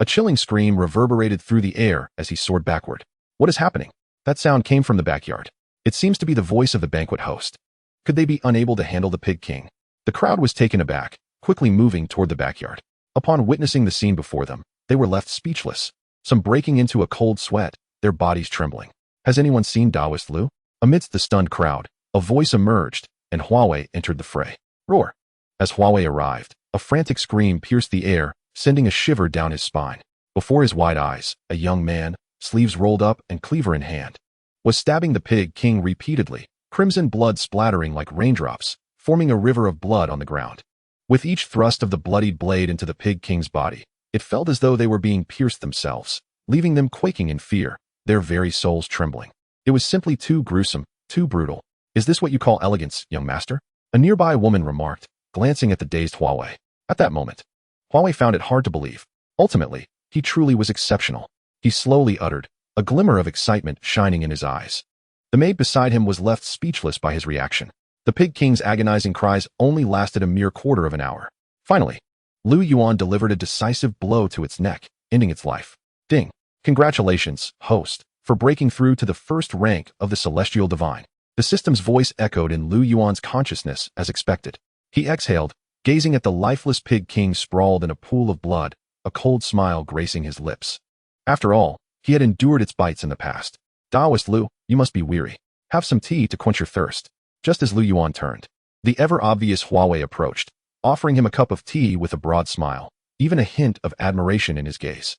A chilling scream reverberated through the air as he soared backward. What is happening? That sound came from the backyard. It seems to be the voice of the banquet host. Could they be unable to handle the Pig King? The crowd was taken aback, quickly moving toward the backyard. Upon witnessing the scene before them, they were left speechless, some breaking into a cold sweat, their bodies trembling. Has anyone seen Taoist Lu? Amidst the stunned crowd, a voice emerged, and Huawei entered the fray. Roar! As Huawei arrived, a frantic scream pierced the air, sending a shiver down his spine. Before his wide eyes, a young man, sleeves rolled up and cleaver in hand, was stabbing the Pig King repeatedly, crimson blood splattering like raindrops, forming a river of blood on the ground. With each thrust of the bloodied blade into the Pig King's body, it felt as though they were being pierced themselves, leaving them quaking in fear, their very souls trembling. It was simply too gruesome, too brutal. Is this what you call elegance, young master? A nearby woman remarked, glancing at the dazed Huawei. At that moment, Huawei found it hard to believe. Ultimately, he truly was exceptional. He slowly uttered, a glimmer of excitement shining in his eyes. The maid beside him was left speechless by his reaction. The Pig King's agonizing cries only lasted a mere quarter of an hour. Finally, Lu Yuan delivered a decisive blow to its neck, ending its life. Ding! Congratulations, host, for breaking through to the first rank of the Celestial Divine. The system's voice echoed in Lu Yuan's consciousness as expected. He exhaled, gazing at the lifeless pig king sprawled in a pool of blood, a cold smile gracing his lips. After all, he had endured its bites in the past. Taoist Lu, you must be weary. Have some tea to quench your thirst. Just as Lu Yuan turned, the ever-obvious Huawei approached, offering him a cup of tea with a broad smile, even a hint of admiration in his gaze.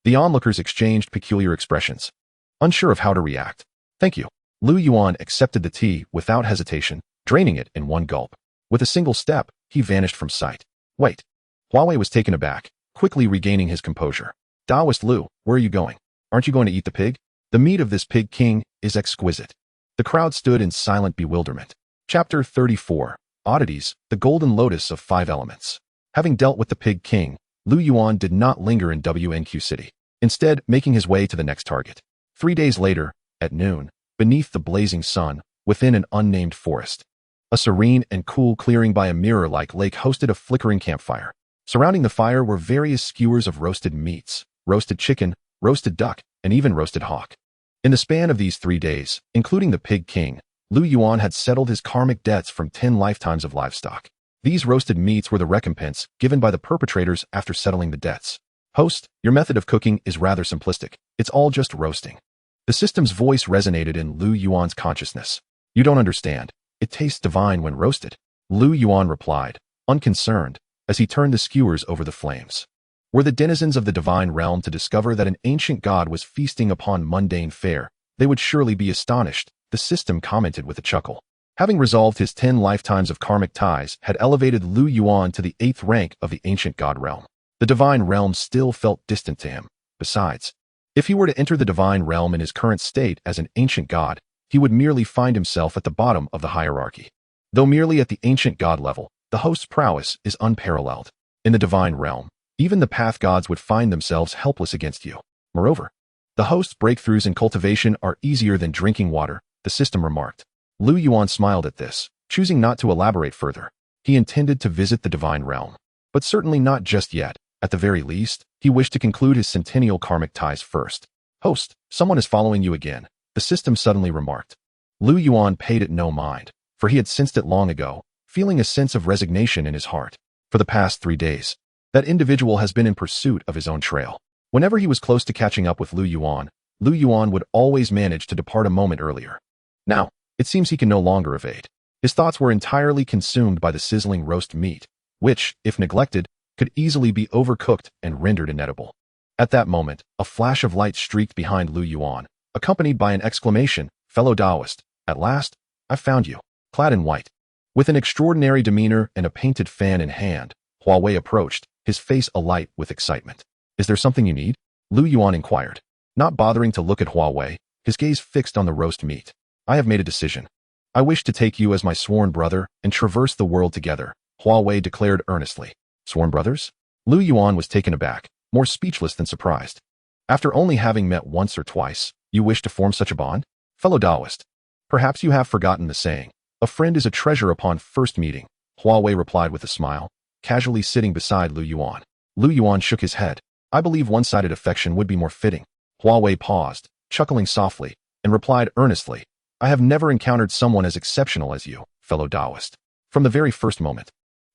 The onlookers exchanged peculiar expressions, unsure of how to react. Thank you. Lu Yuan accepted the tea without hesitation, draining it in one gulp. With a single step, he vanished from sight. Wait. Huawei was taken aback, quickly regaining his composure. Taoist Lu, where are you going? Aren't you going to eat the pig? The meat of this pig king is exquisite. The crowd stood in silent bewilderment. Chapter 34. Oddities, the Golden Lotus of Five Elements. Having dealt with the pig king, Lu Yuan did not linger in WNQ City, instead making his way to the next target. 3 days later, at noon, beneath the blazing sun, within an unnamed forest, a serene and cool clearing by a mirror-like lake hosted a flickering campfire. Surrounding the fire were various skewers of roasted meats, roasted chicken, roasted duck, and even roasted hawk. In the span of these 3 days, including the pig king, Lu Yuan had settled his karmic debts from 10 lifetimes of livestock. These roasted meats were the recompense given by the perpetrators after settling the debts. Host, your method of cooking is rather simplistic. It's all just roasting. The system's voice resonated in Lu Yuan's consciousness. You don't understand. It tastes divine when roasted. Lu Yuan replied, unconcerned, as he turned the skewers over the flames. Were the denizens of the divine realm to discover that an ancient god was feasting upon mundane fare, they would surely be astonished, the system commented with a chuckle. Having resolved his 10 lifetimes of karmic ties had elevated Lu Yuan to the 8th rank of the ancient god realm. The divine realm still felt distant to him. Besides, if he were to enter the divine realm in his current state as an ancient god, he would merely find himself at the bottom of the hierarchy. Though merely at the ancient god level, the host's prowess is unparalleled. In the divine realm, even the path gods would find themselves helpless against you. Moreover, the host's breakthroughs in cultivation are easier than drinking water, the system remarked. Lu Yuan smiled at this, choosing not to elaborate further. He intended to visit the divine realm, but certainly not just yet. At the very least, he wished to conclude his centennial karmic ties first. Host, someone is following you again, the system suddenly remarked. Lu Yuan paid it no mind, for he had sensed it long ago, feeling a sense of resignation in his heart. For the past 3 days, that individual has been in pursuit of his own trail. Whenever he was close to catching up with Lu Yuan would always manage to depart a moment earlier. Now, it seems he can no longer evade. His thoughts were entirely consumed by the sizzling roast meat, which, if neglected, could easily be overcooked and rendered inedible. At that moment, a flash of light streaked behind Lu Yuan, accompanied by an exclamation, "Fellow Taoist, at last, I've found you." Clad in white, with an extraordinary demeanor and a painted fan in hand, Huawei approached, his face alight with excitement. Is there something you need? Lu Yuan inquired. Not bothering to look at Huawei, his gaze fixed on the roast meat. I have made a decision. I wish to take you as my sworn brother and traverse the world together, Huawei declared earnestly. Sworn brothers? Lu Yuan was taken aback, more speechless than surprised. After only having met once or twice, you wish to form such a bond? Fellow Taoist, perhaps you have forgotten the saying, a friend is a treasure upon first meeting, Huawei replied with a smile, casually sitting beside Lu Yuan. Lu Yuan shook his head. I believe one-sided affection would be more fitting. Huawei paused, chuckling softly, and replied earnestly, I have never encountered someone as exceptional as you, fellow Taoist. From the very first moment,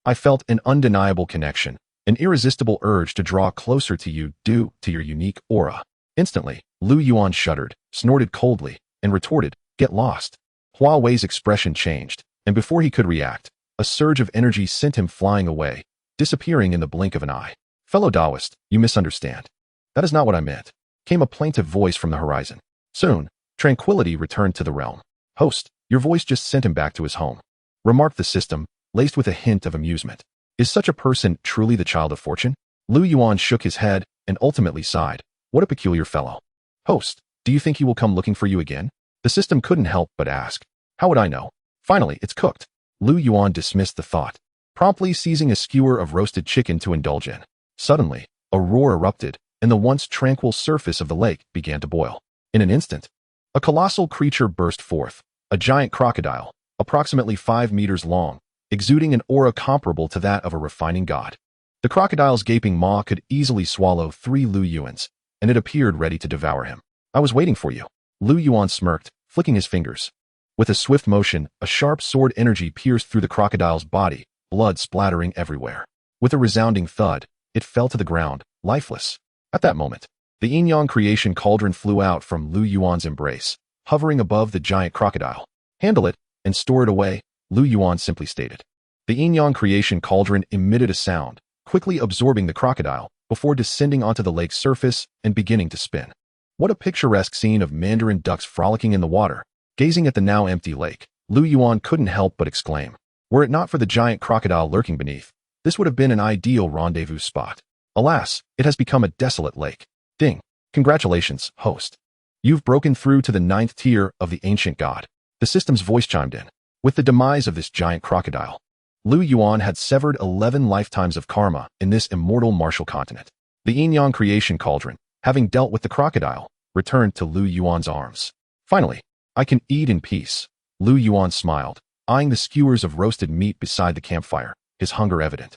I felt an undeniable connection, an irresistible urge to draw closer to you due to your unique aura. Instantly, Lu Yuan shuddered, snorted coldly, and retorted, get lost. Huawei's expression changed, and before he could react, a surge of energy sent him flying away, disappearing in the blink of an eye. Fellow Taoist, you misunderstand. That is not what I meant, came a plaintive voice from the horizon. Soon, tranquility returned to the realm. Host, your voice just sent him back to his home, remarked the system, laced with a hint of amusement. Is such a person truly the child of fortune? Lu Yuan shook his head and ultimately sighed. What a peculiar fellow. Host, do you think he will come looking for you again? The system couldn't help but ask. How would I know? Finally, it's cooked. Lu Yuan dismissed the thought, promptly seizing a skewer of roasted chicken to indulge in. Suddenly, a roar erupted, and the once tranquil surface of the lake began to boil. In an instant, a colossal creature burst forth, a giant crocodile, approximately 5 meters long, exuding an aura comparable to that of a refining god. The crocodile's gaping maw could easily swallow 3 Lu Yuans, and it appeared ready to devour him. I was waiting for you. Lu Yuan smirked, flicking his fingers. With a swift motion, a sharp sword energy pierced through the crocodile's body, blood splattering everywhere. With a resounding thud, it fell to the ground, lifeless. At that moment, the yin-yang creation cauldron flew out from Lu Yuan's embrace, hovering above the giant crocodile. "Handle it, and store it away," Lu Yuan simply stated. The yin-yang creation cauldron emitted a sound, quickly absorbing the crocodile, before descending onto the lake's surface and beginning to spin. What a picturesque scene of mandarin ducks frolicking in the water. Gazing at the now empty lake, Lu Yuan couldn't help but exclaim. Were it not for the giant crocodile lurking beneath, this would have been an ideal rendezvous spot. Alas, it has become a desolate lake. Ding. Congratulations, host. You've broken through to the 9th tier of the ancient god. The system's voice chimed in. With the demise of this giant crocodile, Lu Yuan had severed 11 lifetimes of karma in this immortal martial continent. The yin-yang creation cauldron, having dealt with the crocodile, returned to Lu Yuan's arms. Finally, I can eat in peace. Lu Yuan smiled, eyeing the skewers of roasted meat beside the campfire, his hunger evident.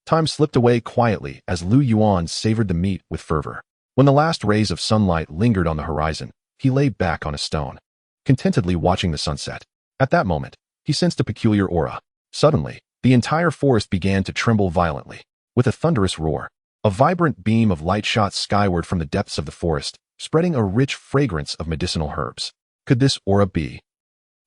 Time slipped away quietly as Lu Yuan savored the meat with fervor. When the last rays of sunlight lingered on the horizon, he lay back on a stone, contentedly watching the sunset. At that moment, he sensed a peculiar aura. Suddenly, the entire forest began to tremble violently. With a thunderous roar, a vibrant beam of light shot skyward from the depths of the forest, spreading a rich fragrance of medicinal herbs. Could this aura be?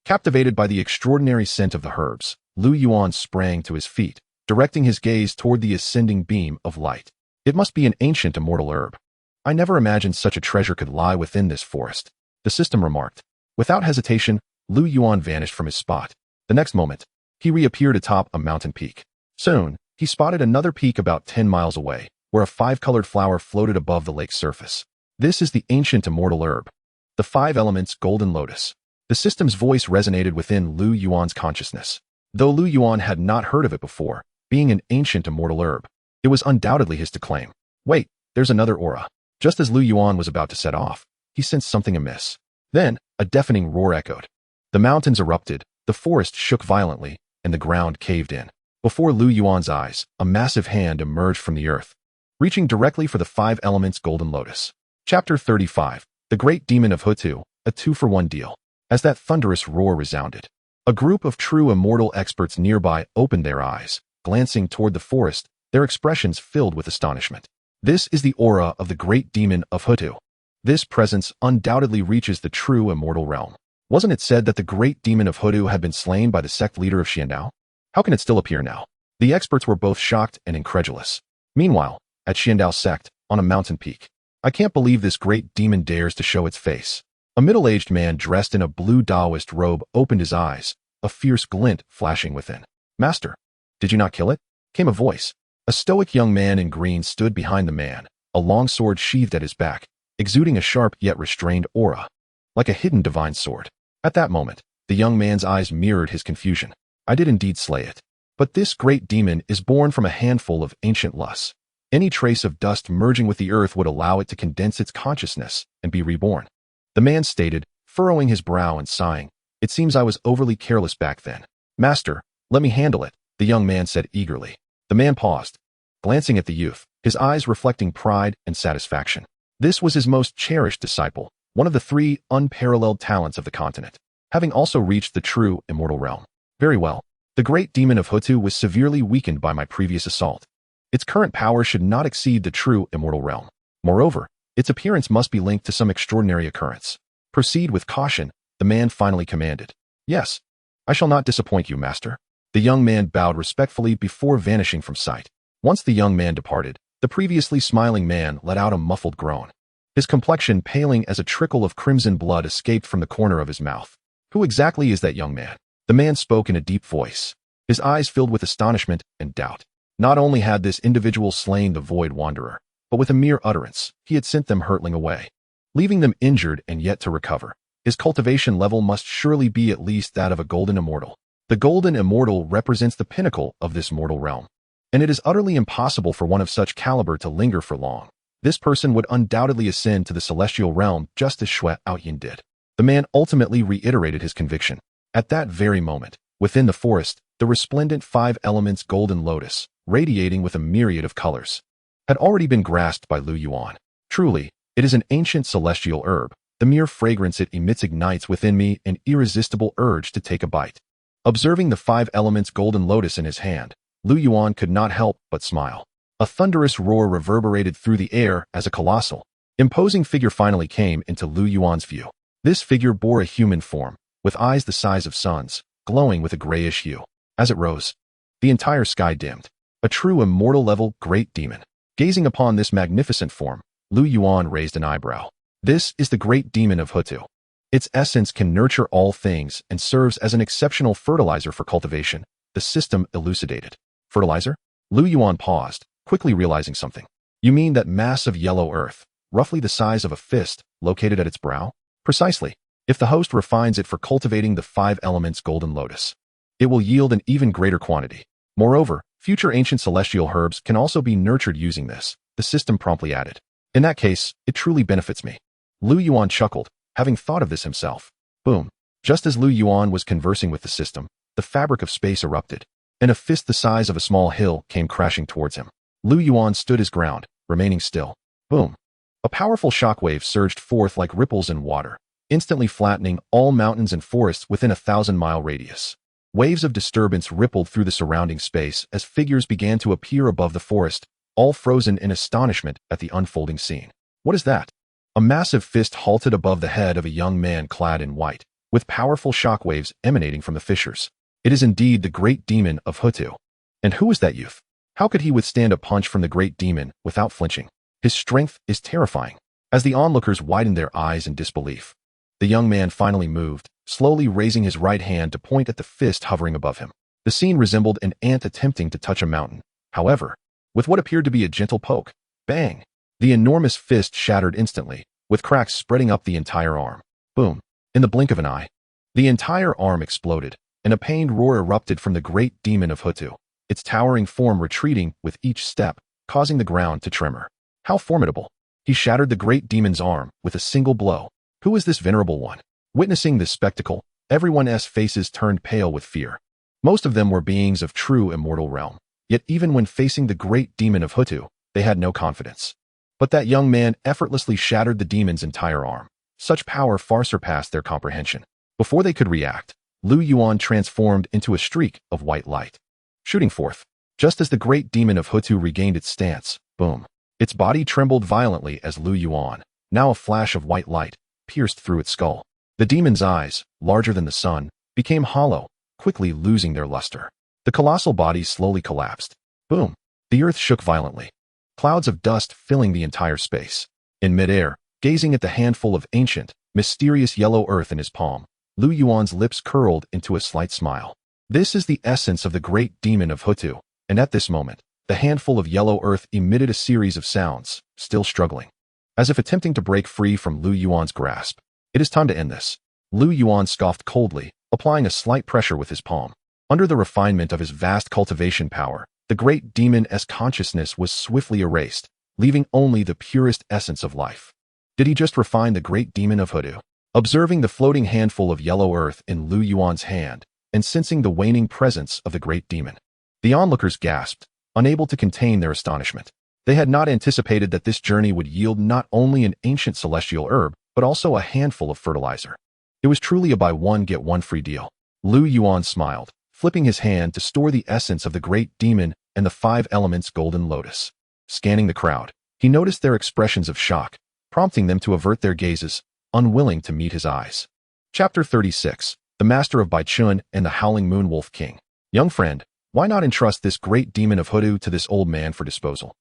Captivated by the extraordinary scent of the herbs, Lu Yuan sprang to his feet, directing his gaze toward the ascending beam of light. It must be an ancient immortal herb. I never imagined such a treasure could lie within this forest, the system remarked. Without hesitation, Lu Yuan vanished from his spot. The next moment, he reappeared atop a mountain peak. Soon, he spotted another peak about 10 miles away, where a 5-colored flower floated above the lake's surface. This is the ancient immortal herb, the 5 elements golden lotus. The system's voice resonated within Lu Yuan's consciousness. Though Lu Yuan had not heard of it before, being an ancient immortal herb, it was undoubtedly his to claim. Wait, there's another aura. Just as Lu Yuan was about to set off, he sensed something amiss. Then, a deafening roar echoed. The mountains erupted, the forest shook violently, and the ground caved in. Before Lu Yuan's eyes, a massive hand emerged from the earth, reaching directly for the 5 elements golden lotus. Chapter 35. The Great Demon of Hutu, a 2-for-1 deal. As that thunderous roar resounded, a group of true immortal experts nearby opened their eyes, glancing toward the forest, their expressions filled with astonishment. This is the aura of the Great Demon of Hutu. This presence undoubtedly reaches the true immortal realm. Wasn't it said that the Great Demon of Hutu had been slain by the sect leader of Xiandao? How can it still appear now? The experts were both shocked and incredulous. Meanwhile, at Xiandao's sect, on a mountain peak, I can't believe this great demon dares to show its face. A middle-aged man dressed in a blue Taoist robe opened his eyes, a fierce glint flashing within. Master, did you not kill it? Came a voice. A stoic young man in green stood behind the man, a long sword sheathed at his back, exuding a sharp yet restrained aura, like a hidden divine sword. At that moment, the young man's eyes mirrored his confusion. I did indeed slay it. But this great demon is born from a handful of ancient lusts. Any trace of dust merging with the earth would allow it to condense its consciousness and be reborn. The man stated, furrowing his brow and sighing. It seems I was overly careless back then. Master, let me handle it, the young man said eagerly. The man paused, glancing at the youth, his eyes reflecting pride and satisfaction. This was his most cherished disciple, one of the 3 unparalleled talents of the continent, having also reached the true immortal realm. Very well. The great demon of Hutu was severely weakened by my previous assault. Its current power should not exceed the true immortal realm. Moreover, its appearance must be linked to some extraordinary occurrence. Proceed with caution, the man finally commanded. Yes, I shall not disappoint you, master. The young man bowed respectfully before vanishing from sight. Once the young man departed, the previously smiling man let out a muffled groan. His complexion paling as a trickle of crimson blood escaped from the corner of his mouth. Who exactly is that young man? The man spoke in a deep voice, his eyes filled with astonishment and doubt. Not only had this individual slain the void wanderer, but with a mere utterance, he had sent them hurtling away, leaving them injured and yet to recover. His cultivation level must surely be at least that of a golden immortal. The golden immortal represents the pinnacle of this mortal realm, and it is utterly impossible for one of such caliber to linger for long. This person would undoubtedly ascend to the celestial realm just as xianxiaaudiobooks did. The man ultimately reiterated his conviction. At that very moment, within the forest, the resplendent 5 elements golden lotus, radiating with a myriad of colors, had already been grasped by Lu Yuan. Truly, it is an ancient celestial herb. The mere fragrance it emits ignites within me an irresistible urge to take a bite. Observing the 5 elements golden lotus in his hand, Lu Yuan could not help but smile. A thunderous roar reverberated through the air as a colossal, imposing figure finally came into Lu Yuan's view. This figure bore a human form, with eyes the size of suns, glowing with a grayish hue. As it rose, the entire sky dimmed. A true immortal-level great demon. Gazing upon this magnificent form, Lu Yuan raised an eyebrow. This is the great demon of Hutu. Its essence can nurture all things and serves as an exceptional fertilizer for cultivation, the system elucidated. Fertilizer? Lu Yuan paused, quickly realizing something. You mean that mass of yellow earth, roughly the size of a fist, located at its brow? Precisely. If the host refines it for cultivating the 5 elements golden lotus, it will yield an even greater quantity. Moreover, future ancient celestial herbs can also be nurtured using this, the system promptly added. In that case, it truly benefits me. Lu Yuan chuckled, having thought of this himself. Boom. Just as Lu Yuan was conversing with the system, the fabric of space erupted, and a fist the size of a small hill came crashing towards him. Lu Yuan stood his ground, remaining still. Boom. A powerful shockwave surged forth like ripples in water, instantly flattening all mountains and forests within a 1,000-mile radius. Waves of disturbance rippled through the surrounding space as figures began to appear above the forest, all frozen in astonishment at the unfolding scene. What is that? A massive fist halted above the head of a young man clad in white, with powerful shockwaves emanating from the fissures. It is indeed the great demon of Hutu. And who is that youth? How could he withstand a punch from the great demon without flinching? His strength is terrifying. As the onlookers widened their eyes in disbelief, the young man finally moved, slowly raising his right hand to point at the fist hovering above him. The scene resembled an ant attempting to touch a mountain. However, with what appeared to be a gentle poke, bang! The enormous fist shattered instantly, with cracks spreading up the entire arm. Boom! In the blink of an eye, the entire arm exploded, and a pained roar erupted from the great demon of Hutu, its towering form retreating with each step, causing the ground to tremor. How formidable! He shattered the great demon's arm with a single blow. Who is this venerable one? Witnessing this spectacle, everyone's faces turned pale with fear. Most of them were beings of true immortal realm, yet even when facing the great demon of Hutu, they had no confidence. But that young man effortlessly shattered the demon's entire arm. Such power far surpassed their comprehension. Before they could react, Lu Yuan transformed into a streak of white light, shooting forth. Just as the great demon of Hutu regained its stance, boom! Its body trembled violently as Lu Yuan, now a flash of white light, pierced through its skull. The demon's eyes, larger than the sun, became hollow, quickly losing their luster. The colossal body slowly collapsed. Boom! The earth shook violently, clouds of dust filling the entire space. In midair, gazing at the handful of ancient, mysterious yellow earth in his palm, Lu Yuan's lips curled into a slight smile. This is the essence of the great demon of Hutu, and at this moment, the handful of yellow earth emitted a series of sounds, still struggling, as if attempting to break free from Lu Yuan's grasp. It is time to end this. Lu Yuan scoffed coldly, applying a slight pressure with his palm. Under the refinement of his vast cultivation power, the great demon's consciousness was swiftly erased, leaving only the purest essence of life. Did he just refine the great demon of Hutu? Observing the floating handful of yellow earth in Lu Yuan's hand, and sensing the waning presence of the great demon, the onlookers gasped, unable to contain their astonishment. They had not anticipated that this journey would yield not only an ancient celestial herb, but also a handful of fertilizer. It was truly a buy one get one free deal. Lu Yuan smiled, flipping his hand to store the essence of the great demon and the 5 elements golden lotus. Scanning the crowd, he noticed their expressions of shock, prompting them to avert their gazes, unwilling to meet his eyes. Chapter 36. The Master of Baichun and the Howling Moon Wolf King. Young friend, why not entrust this great demon of Hutu to this old man for disposal?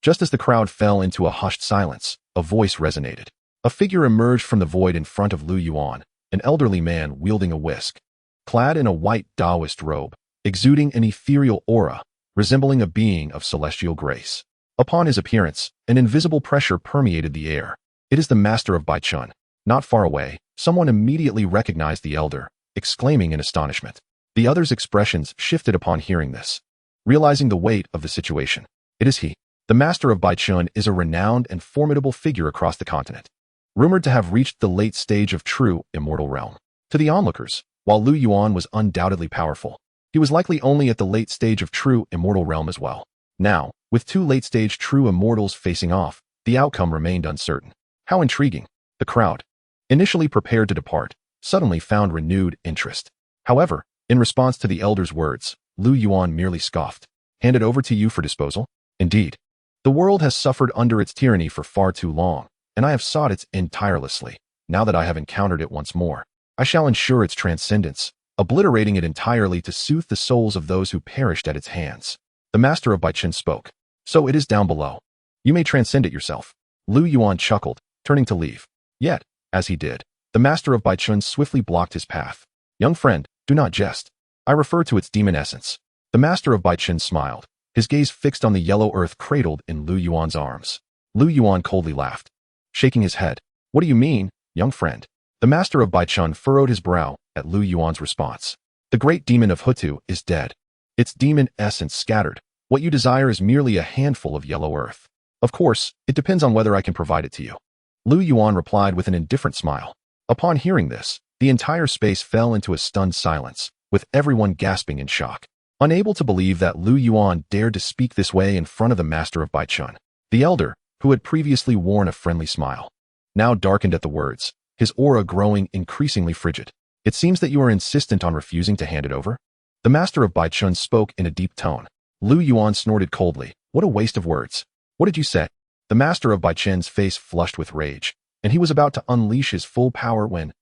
Just as the crowd fell into a hushed silence, a voice resonated. A figure emerged from the void in front of Lu Yuan, an elderly man wielding a whisk. Clad in a white Taoist robe, exuding an ethereal aura, resembling a being of celestial grace. Upon his appearance, an invisible pressure permeated the air. It is the Master of Baichun. Not far away, someone immediately recognized the elder, exclaiming in astonishment. The other's expressions shifted upon hearing this. Realizing the weight of the situation, it is he. The Master of Baichun is a renowned and formidable figure across the continent, rumored to have reached the late stage of true immortal realm. To the onlookers, while Lu Yuan was undoubtedly powerful, he was likely only at the late stage of true immortal realm as well. Now, with 2 late-stage true immortals facing off, the outcome remained uncertain. How intriguing! The crowd, initially prepared to depart, suddenly found renewed interest. However, in response to the elder's words, Lu Yuan merely scoffed. Hand it over to you for disposal? Indeed. The world has suffered under its tyranny for far too long, and I have sought its end tirelessly. Now that I have encountered it once more, I shall ensure its transcendence, obliterating it entirely to soothe the souls of those who perished at its hands. The master of Baichen spoke. So it is down below. You may transcend it yourself. Lu Yuan chuckled, turning to leave. Yet, as he did, the master of Baichen swiftly blocked his path. Young friend, do not jest. I refer to its demon essence. The master of Baichen smiled, his gaze fixed on the yellow earth cradled in Lu Yuan's arms. Lu Yuan coldly laughed, shaking his head. What do you mean, young friend? The master of Baichen furrowed his brow at Lu Yuan's response. The great demon of Hutu is dead. Its demon essence scattered. What you desire is merely a handful of yellow earth. Of course, it depends on whether I can provide it to you. Lu Yuan replied with an indifferent smile. Upon hearing this, the entire space fell into a stunned silence, with everyone gasping in shock. Unable to believe that Lu Yuan dared to speak this way in front of the master of Baichen, the elder, who had previously worn a friendly smile, now darkened at the words, his aura growing increasingly frigid. It seems that you are insistent on refusing to hand it over? The master of Baichen spoke in a deep tone. Lu Yuan snorted coldly. What a waste of words. What did you say? The master of Baichen's face flushed with rage, and he was about to unleash his full power when,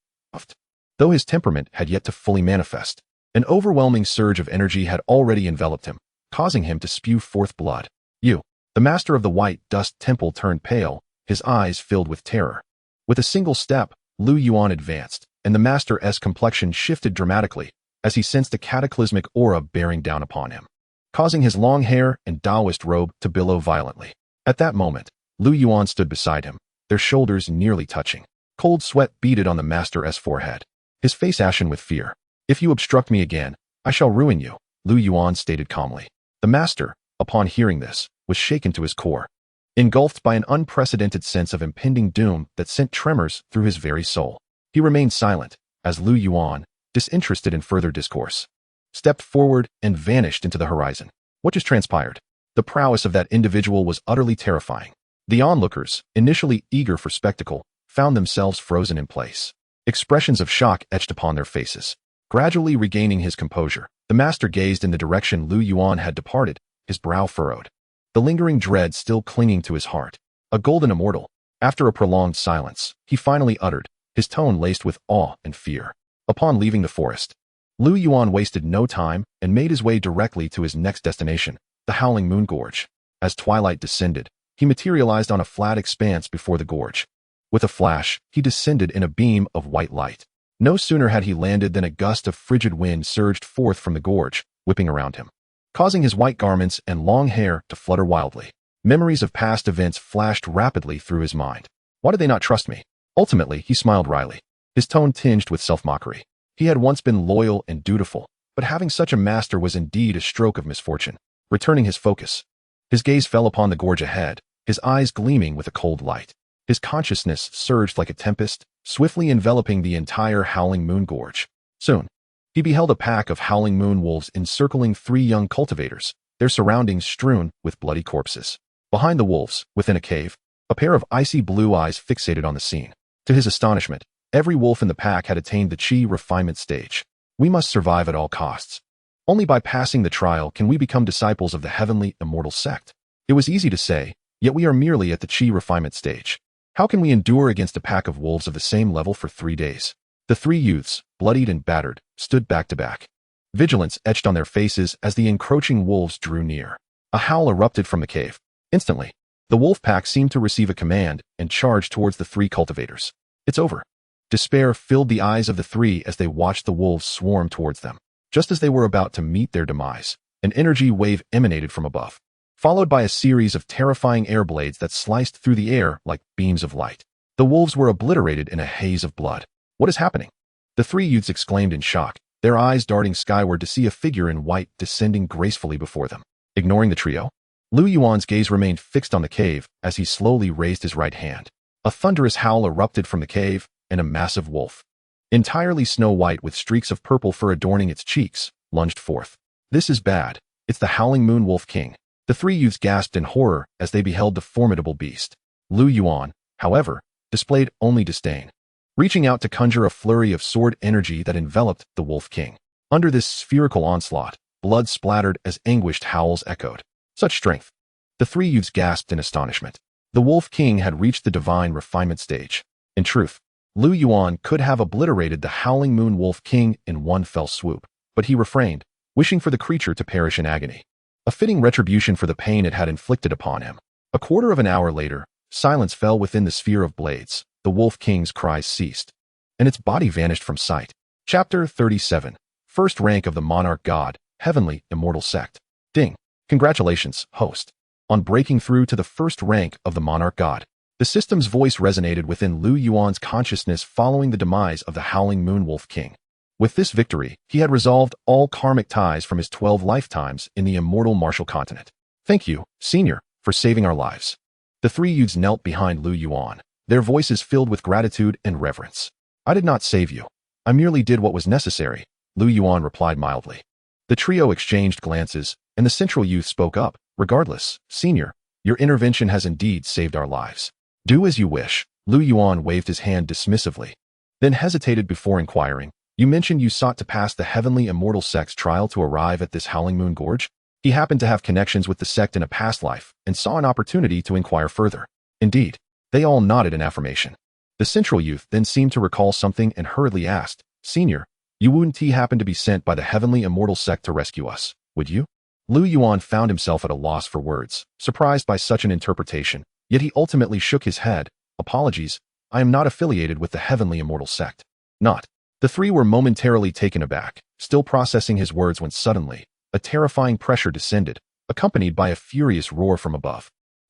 though his temperament had yet to fully manifest, an overwhelming surge of energy had already enveloped him, causing him to spew forth blood. You, the master of the white dust temple turned pale, his eyes filled with terror. With a single step, Lu Yuan advanced, and the master's complexion shifted dramatically as he sensed a cataclysmic aura bearing down upon him, causing his long hair and Taoist robe to billow violently. At that moment, Lu Yuan stood beside him, their shoulders nearly touching. Cold sweat beaded on the master's forehead, his face ashen with fear. If you obstruct me again, I shall ruin you, Lu Yuan stated calmly. The master, upon hearing this, was shaken to his core, engulfed by an unprecedented sense of impending doom that sent tremors through his very soul. He remained silent, as Lu Yuan, disinterested in further discourse, stepped forward and vanished into the horizon. What just transpired? The prowess of that individual was utterly terrifying. The onlookers, initially eager for spectacle, found themselves frozen in place. Expressions of shock etched upon their faces. Gradually regaining his composure, the master gazed in the direction Lu Yuan had departed, his brow furrowed, the lingering dread still clinging to his heart. A golden immortal. After a prolonged silence, he finally uttered, his tone laced with awe and fear. Upon leaving the forest, Lu Yuan wasted no time and made his way directly to his next destination, the Howling Moon Gorge. As twilight descended, he materialized on a flat expanse before the gorge. With a flash, he descended in a beam of white light. No sooner had he landed than a gust of frigid wind surged forth from the gorge, whipping around him, causing his white garments and long hair to flutter wildly. Memories of past events flashed rapidly through his mind. Why did they not trust me? Ultimately, he smiled wryly, his tone tinged with self-mockery. He had once been loyal and dutiful, but having such a master was indeed a stroke of misfortune. Returning his focus, his gaze fell upon the gorge ahead, his eyes gleaming with a cold light. His consciousness surged like a tempest, swiftly enveloping the entire Howling Moon Gorge. Soon, he beheld a pack of Howling Moon wolves encircling 3 young cultivators, their surroundings strewn with bloody corpses. Behind the wolves, within a cave, a pair of icy blue eyes fixated on the scene. To his astonishment, every wolf in the pack had attained the Qi refinement stage. We must survive at all costs. Only by passing the trial can we become disciples of the heavenly immortal sect. It was easy to say, yet we are merely at the Qi refinement stage. How can we endure against a pack of wolves of the same level for 3 days? The 3 youths, bloodied and battered, stood back to back. Vigilance etched on their faces as the encroaching wolves drew near. A howl erupted from the cave. Instantly, the wolf pack seemed to receive a command and charged towards the 3 cultivators. It's over. Despair filled the eyes of the 3 as they watched the wolves swarm towards them. Just as they were about to meet their demise, an energy wave emanated from above, followed by a series of terrifying air blades that sliced through the air like beams of light. The wolves were obliterated in a haze of blood. What is happening? The 3 youths exclaimed in shock, their eyes darting skyward to see a figure in white descending gracefully before them. Ignoring the trio, Lu Yuan's gaze remained fixed on the cave as he slowly raised his right hand. A thunderous howl erupted from the cave, and a massive wolf, entirely snow-white with streaks of purple fur adorning its cheeks, lunged forth. This is bad. It's the Howling Moon Wolf King. The 3 youths gasped in horror as they beheld the formidable beast. Lu Yuan, however, displayed only disdain, reaching out to conjure a flurry of sword energy that enveloped the Wolf King. Under this spherical onslaught, Blood splattered as anguished howls echoed. Such strength! The three youths gasped in astonishment. The Wolf King had reached the divine refinement stage. In truth, Lu Yuan could have obliterated the Howling Moon Wolf King in one fell swoop, but he refrained, wishing for the creature to perish in agony. A fitting retribution for the pain it had inflicted upon him. A quarter of an hour later, silence fell within the sphere of blades. The Wolf King's cries ceased, and its body vanished from sight. Chapter 37. First rank of the Monarch God, Heavenly Immortal Sect. Ding. Congratulations, host, on breaking through to the first rank of the Monarch God. The system's voice resonated within Lu Yuan's consciousness following the demise of the Howling Moon Wolf King. With this victory, he had resolved all karmic ties from his 12 lifetimes in the immortal martial continent. Thank you, Senior, for saving our lives. The three youths knelt behind Lu Yuan, their voices filled with gratitude and reverence. I did not save you. I merely did what was necessary, Lu Yuan replied mildly. The trio exchanged glances, and the central youth spoke up. Regardless, Senior, your intervention has indeed saved our lives. Do as you wish. Lu Yuan waved his hand dismissively, then hesitated before inquiring. You mentioned you sought to pass the Heavenly Immortal Sect's trial to arrive at this Howling Moon Gorge? He happened to have connections with the sect in a past life and saw an opportunity to inquire further. Indeed, they all nodded in affirmation. The central youth then seemed to recall something and hurriedly asked, Senior, you wouldn't happen to be sent by the Heavenly Immortal Sect to rescue us, would you? Lu Yuan found himself at a loss for words, surprised by such an interpretation, yet he ultimately shook his head. Apologies, I am not affiliated with the Heavenly Immortal Sect. Not. The three were momentarily taken aback, still processing his words when suddenly, a terrifying pressure descended, accompanied by a furious roar from above.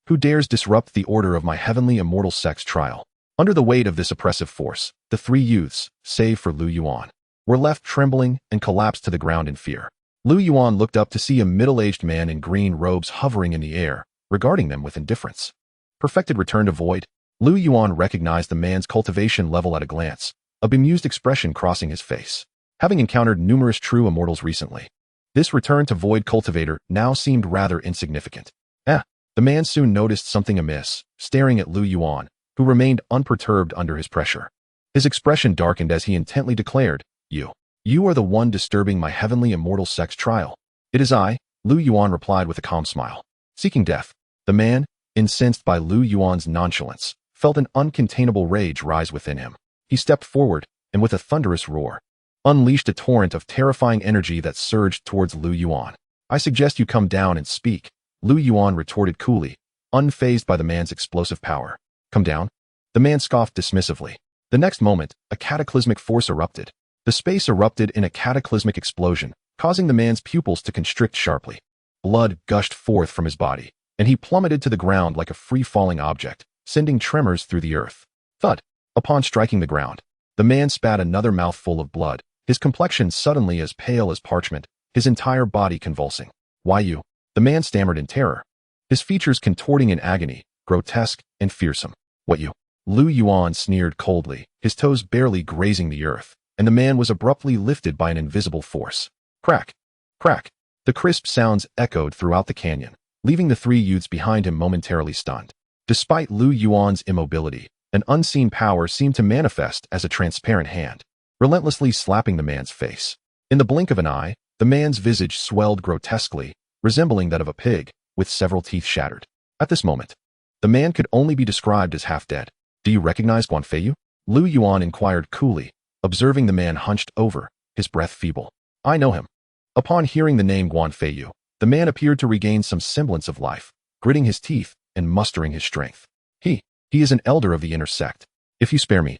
Who dares disrupt the order of my Heavenly Immortal Sect's trial? Under the weight of this oppressive force, the three youths, save for Lu Yuan, were left trembling and collapsed to the ground in fear. Lu Yuan looked up to see a middle-aged man in green robes hovering in the air, regarding them with indifference. Perfected return to void. Lu Yuan recognized the man's cultivation level at a glance, a bemused expression crossing his face. Having encountered numerous true immortals recently, this return to void cultivator now seemed rather insignificant. The man soon noticed something amiss, staring at Lu Yuan, who remained unperturbed under his pressure. His expression darkened as he intently declared, You are the one disturbing my Heavenly Immortal Sect's trial. It is I, Lu Yuan replied with a calm smile. Seeking death. The man, incensed by Lu Yuan's nonchalance, felt an uncontainable rage rise within him. He stepped forward, and with a thunderous roar, unleashed a torrent of terrifying energy that surged towards Lu Yuan. I suggest you come down and speak, Lu Yuan retorted coolly, unfazed by the man's explosive power. Come down? The man scoffed dismissively. The next moment, a cataclysmic force erupted. The space erupted in a cataclysmic explosion, causing the man's pupils to constrict sharply. Blood gushed forth from his body, and he plummeted to the ground like a free-falling object, sending tremors through the earth. Thud! Upon striking the ground, the man spat another mouthful of blood, his complexion suddenly as pale as parchment, his entire body convulsing. Why you? The man stammered in terror, his features contorting in agony, grotesque and fearsome. What you? Lu Yuan sneered coldly, his toes barely grazing the earth, and the man was abruptly lifted by an invisible force. Crack! Crack! The crisp sounds echoed throughout the canyon, leaving the three youths behind him momentarily stunned. Despite Lu Yuan's immobility, an unseen power seemed to manifest as a transparent hand, relentlessly slapping the man's face. In the blink of an eye, the man's visage swelled grotesquely, resembling that of a pig, with several teeth shattered. At this moment, the man could only be described as half-dead. Do you recognize Guan Feiyu? Lu Yuan inquired coolly, observing the man hunched over, his breath feeble. I know him. Upon hearing the name Guan Feiyu, the man appeared to regain some semblance of life, gritting his teeth and mustering his strength. He is an elder of the inner sect. If you spare me,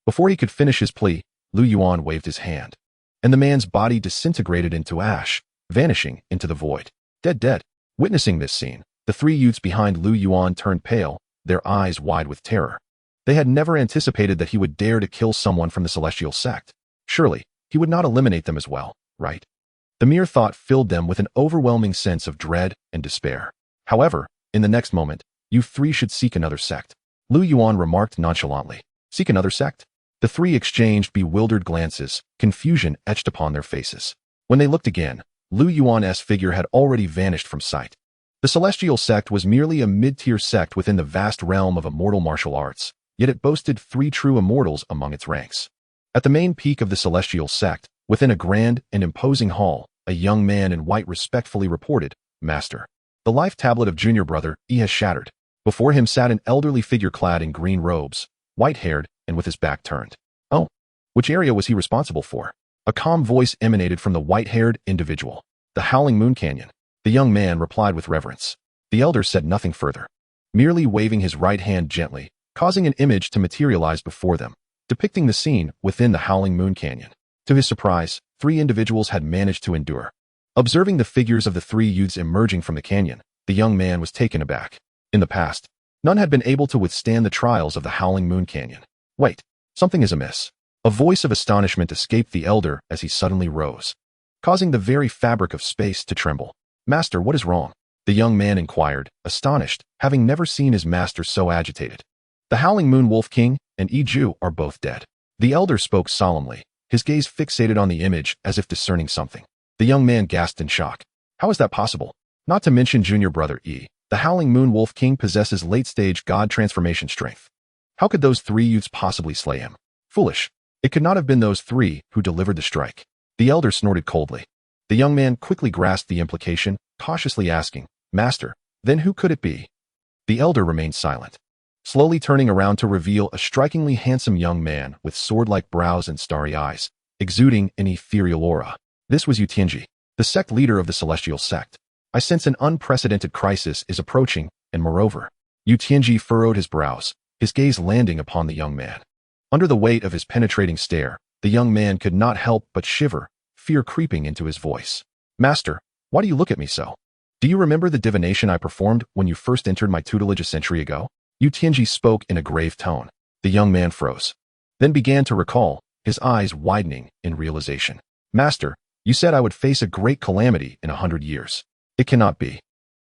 Before he could finish his plea, Lu Yuan waved his hand, and the man's body disintegrated into ash, vanishing into the void. Dead. Witnessing this scene, the three youths behind Lu Yuan turned pale, their eyes wide with terror. They had never anticipated that he would dare to kill someone from the celestial sect. Surely, he would not eliminate them as well, right? The mere thought filled them with an overwhelming sense of dread and despair. However, in the next moment, you three should seek another sect, Lu Yuan remarked nonchalantly. Seek another sect? The three exchanged bewildered glances, confusion etched upon their faces. When they looked again, Lu Yuan's figure had already vanished from sight. The celestial sect was merely a mid-tier sect within the vast realm of immortal martial arts, yet it boasted 3 true immortals among its ranks. At the main peak of the celestial sect, within a grand and imposing hall, a young man in white respectfully reported, "Master, the life tablet of junior brother E has shattered." Before him sat an elderly figure clad in green robes, white-haired and with his back turned. "Oh, which area was he responsible for?" A calm voice emanated from the white-haired individual. "The Howling Moon Canyon." The young man replied with reverence. The elder said nothing further, merely waving his right hand gently, causing an image to materialize before them, depicting the scene within the Howling Moon Canyon. To his surprise, 3 individuals had managed to endure. Observing the figures of the 3 youths emerging from the canyon, the young man was taken aback. In the past, none had been able to withstand the trials of the Howling Moon Canyon. "Wait, something is amiss." A voice of astonishment escaped the elder as he suddenly rose, causing the very fabric of space to tremble. "Master, what is wrong?" The young man inquired, astonished, having never seen his master so agitated. "The Howling Moon Wolf King and Ju are both dead." The elder spoke solemnly, his gaze fixated on the image as if discerning something. The young man gasped in shock. "How is that possible? Not to mention junior brother E. The Howling Moon Wolf King possesses late-stage god transformation strength. How could those 3 youths possibly slay him? Foolish. It could not have been those 3 who delivered the strike." The elder snorted coldly. The young man quickly grasped the implication, cautiously asking, "Master, then who could it be?" The elder remained silent, slowly turning around to reveal a strikingly handsome young man with sword-like brows and starry eyes, exuding an ethereal aura. This was Xianxia, the sect leader of the celestial sect. "I sense an unprecedented crisis is approaching, and moreover." Xianxia furrowed his brows, his gaze landing upon the young man. Under the weight of his penetrating stare, the young man could not help but shiver, fear creeping into his voice. "Master, why do you look at me so? Do you remember the divination I performed when you first entered my tutelage a century ago?" Xianxia spoke in a grave tone. The young man froze, then began to recall, his eyes widening in realization. "Master, you said I would face a great calamity in 100 years. It cannot be."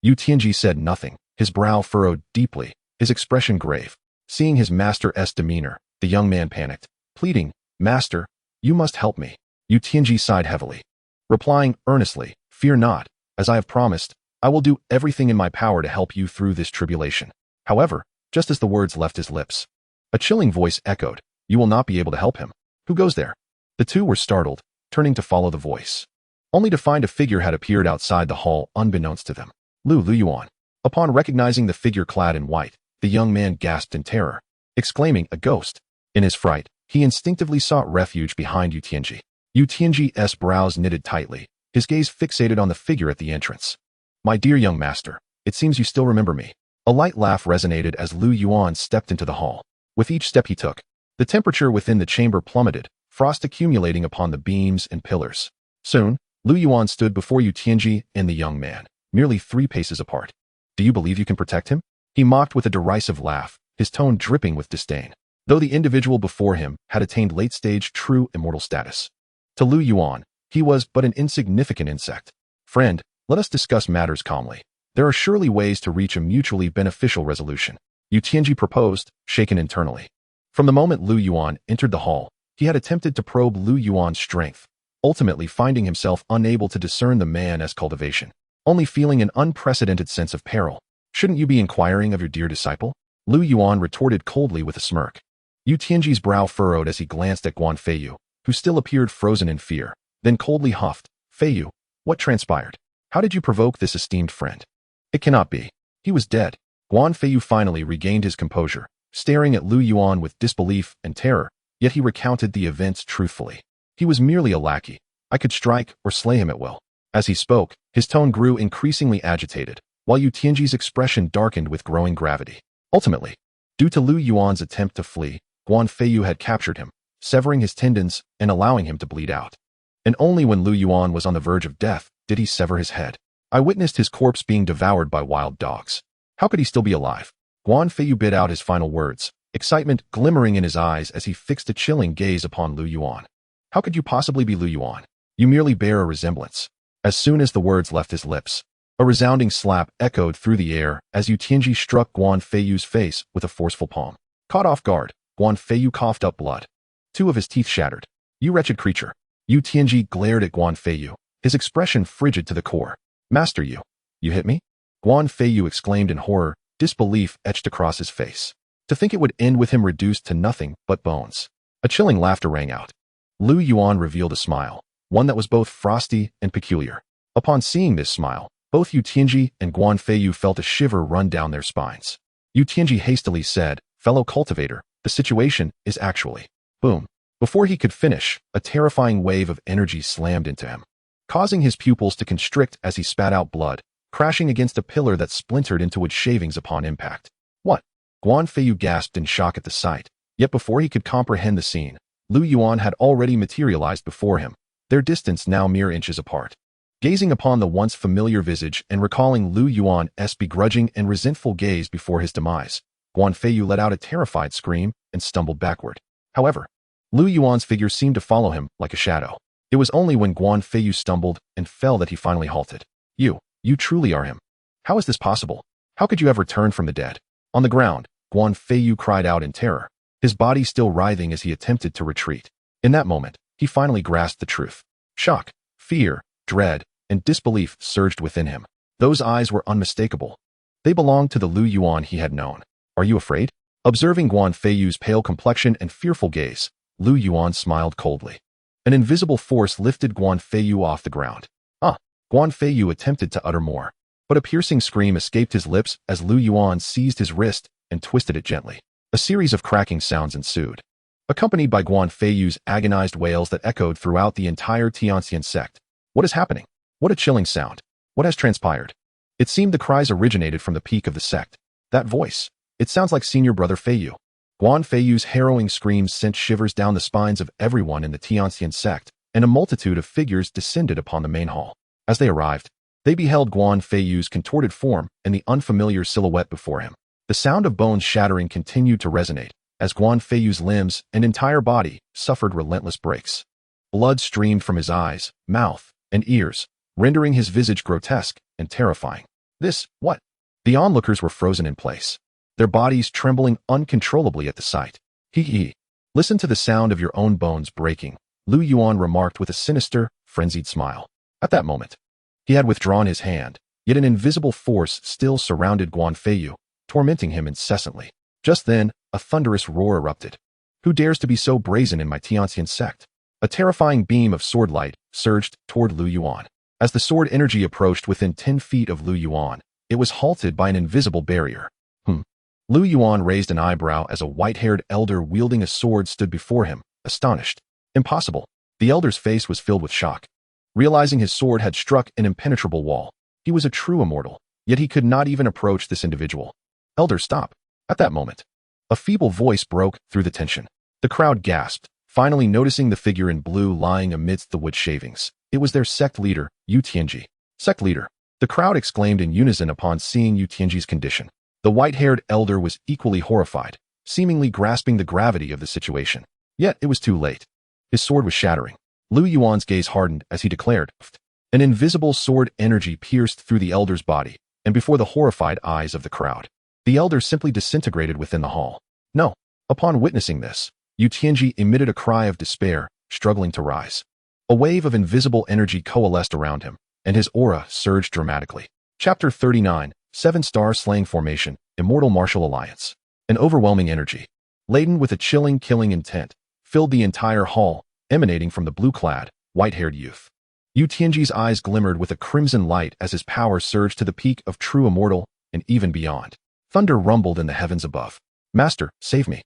Xianxia said nothing, his brow furrowed deeply, his expression grave. Seeing his master's demeanor, the young man panicked, pleading, "Master, you must help me." Xianxia sighed heavily, replying earnestly, "Fear not, as I have promised, I will do everything in my power to help you through this tribulation." However, just as the words left his lips, a chilling voice echoed, "You will not be able to help him." "Who goes there?" The 2 were startled, turning to follow the voice, only to find a figure had appeared outside the hall unbeknownst to them. Lu Yuan. Upon recognizing the figure clad in white, the young man gasped in terror, exclaiming, "A ghost!" In his fright, he instinctively sought refuge behind Xianxia. Xianxia's brows knitted tightly, his gaze fixated on the figure at the entrance. "My dear young master, it seems you still remember me." A light laugh resonated as Lu Yuan stepped into the hall. With each step he took, the temperature within the chamber plummeted, frost accumulating upon the beams and pillars. Soon, Lu Yuan stood before Xianxia and the young man, merely 3 paces apart. "Do you believe you can protect him?" He mocked with a derisive laugh, his tone dripping with disdain. Though the individual before him had attained late-stage true immortal status, to Lu Yuan, he was but an insignificant insect. "Friend, let us discuss matters calmly. There are surely ways to reach a mutually beneficial resolution," Xianxia proposed, shaken internally. From the moment Lu Yuan entered the hall, he had attempted to probe Lu Yuan's strength, ultimately finding himself unable to discern the man as Cultivation, only feeling an unprecedented sense of peril. "Shouldn't you be inquiring of your dear disciple?" Lu Yuan retorted coldly with a smirk. Xianxia's brow furrowed as he glanced at Feiyu, who still appeared frozen in fear, then coldly huffed, "Feiyu, what transpired? How did you provoke this esteemed friend?" "It cannot be. He was dead." Feiyu finally regained his composure, staring at Lu Yuan with disbelief and terror, yet he recounted the events truthfully. "He was merely a lackey. I could strike or slay him at will." As he spoke, his tone grew increasingly agitated, while Xianxia's expression darkened with growing gravity. Ultimately, due to Lu Yuan's attempt to flee, Feiyu had captured him, severing his tendons and allowing him to bleed out. And only when Lu Yuan was on the verge of death did he sever his head. "I witnessed his corpse being devoured by wild dogs. How could he still be alive?" Feiyu bit out his final words, excitement glimmering in his eyes as he fixed a chilling gaze upon Lu Yuan. "How could you possibly be Lu Yuan? You merely bear a resemblance." As soon as the words left his lips, a resounding slap echoed through the air as Xianxia struck Feiyu's face with a forceful palm. Caught off guard, Feiyu coughed up blood. 2 of his teeth shattered. "You wretched creature." Xianxia glared at Feiyu, his expression frigid to the core. "Master, you hit me?" Feiyu exclaimed in horror, disbelief etched across his face. To think it would end with him reduced to nothing but bones. A chilling laughter rang out. Lu Yuan revealed a smile, one that was both frosty and peculiar. Upon seeing this smile, both Yu Tianji and Guan Feiyu felt a shiver run down their spines. Yu Tianji hastily said, "Fellow cultivator, the situation is actually..." Boom. Before he could finish, a terrifying wave of energy slammed into him, causing his pupils to constrict as he spat out blood, crashing against a pillar that splintered into wood shavings upon impact. What? Guan Feiyu gasped in shock at the sight, yet before he could comprehend the scene, Lu Yuan had already materialized before him, their distance now mere inches apart. Gazing upon the once familiar visage and recalling Lu Yuan's begrudging and resentful gaze before his demise, Guan Feiyu let out a terrified scream and stumbled backward. However, Lu Yuan's figure seemed to follow him like a shadow. It was only when Guan Feiyu stumbled and fell that he finally halted. You truly are him. How is this possible? How could you have returned from the dead? On the ground, Guan Feiyu cried out in terror, his body still writhing as he attempted to retreat. In that moment, he finally grasped the truth. Shock, fear, dread, and disbelief surged within him. Those eyes were unmistakable. They belonged to the Lu Yuan he had known. Are you afraid? Observing Guan Feiyu's pale complexion and fearful gaze, Lu Yuan smiled coldly. An invisible force lifted Guan Feiyu off the ground. Guan Feiyu attempted to utter more, but a piercing scream escaped his lips as Lu Yuan seized his wrist and twisted it gently. A series of cracking sounds ensued, accompanied by Guan Feiyu's agonized wails that echoed throughout the entire Xianxian sect. What is happening? What a chilling sound. What has transpired? It seemed the cries originated from the peak of the sect. That voice. It sounds like Senior Brother Feiyu. Guan Feiyu's harrowing screams sent shivers down the spines of everyone in the Xianxian sect, and a multitude of figures descended upon the main hall. As they arrived, they beheld Guan Feiyu's contorted form and the unfamiliar silhouette before him. The sound of bones shattering continued to resonate, as Guan Feiyu's limbs and entire body suffered relentless breaks. Blood streamed from his eyes, mouth, and ears, rendering his visage grotesque and terrifying. What? The onlookers were frozen in place, their bodies trembling uncontrollably at the sight. Listen to the sound of your own bones breaking, Lu Yuan remarked with a sinister, frenzied smile. At that moment, he had withdrawn his hand, yet an invisible force still surrounded Guan Feiyu, tormenting him incessantly. Just then, a thunderous roar erupted. Who dares to be so brazen in my Xianxian sect? A terrifying beam of sword light surged toward Lu Yuan. As the sword energy approached within 10 feet of Lu Yuan, it was halted by an invisible barrier. Lu Yuan raised an eyebrow as a white-haired elder wielding a sword stood before him, astonished. Impossible. The elder's face was filled with shock. Realizing his sword had struck an impenetrable wall, he was a true immortal, yet he could not even approach this individual. Elder, stop. At that moment, a feeble voice broke through the tension. The crowd gasped, finally noticing the figure in blue lying amidst the wood shavings. It was their sect leader, Yu Tianji. Sect leader. The crowd exclaimed in unison upon seeing Yu Tianji's condition. The white-haired elder was equally horrified, seemingly grasping the gravity of the situation. Yet it was too late. His sword was shattering. Lu Yuan's gaze hardened as he declared, an invisible sword energy pierced through the elder's body, and before the horrified eyes of the crowd, the elder simply disintegrated within the hall. No. Upon witnessing this, Yu Tianji emitted a cry of despair, struggling to rise. A wave of invisible energy coalesced around him, and his aura surged dramatically. Chapter 39, 7-Star Slaying Formation, Immortal Martial Alliance. An overwhelming energy, laden with a chilling killing intent, filled the entire hall, emanating from the blue-clad, white-haired youth. Yu Tianji's eyes glimmered with a crimson light as his power surged to the peak of true immortal and even beyond. Thunder rumbled in the heavens above. Master, save me.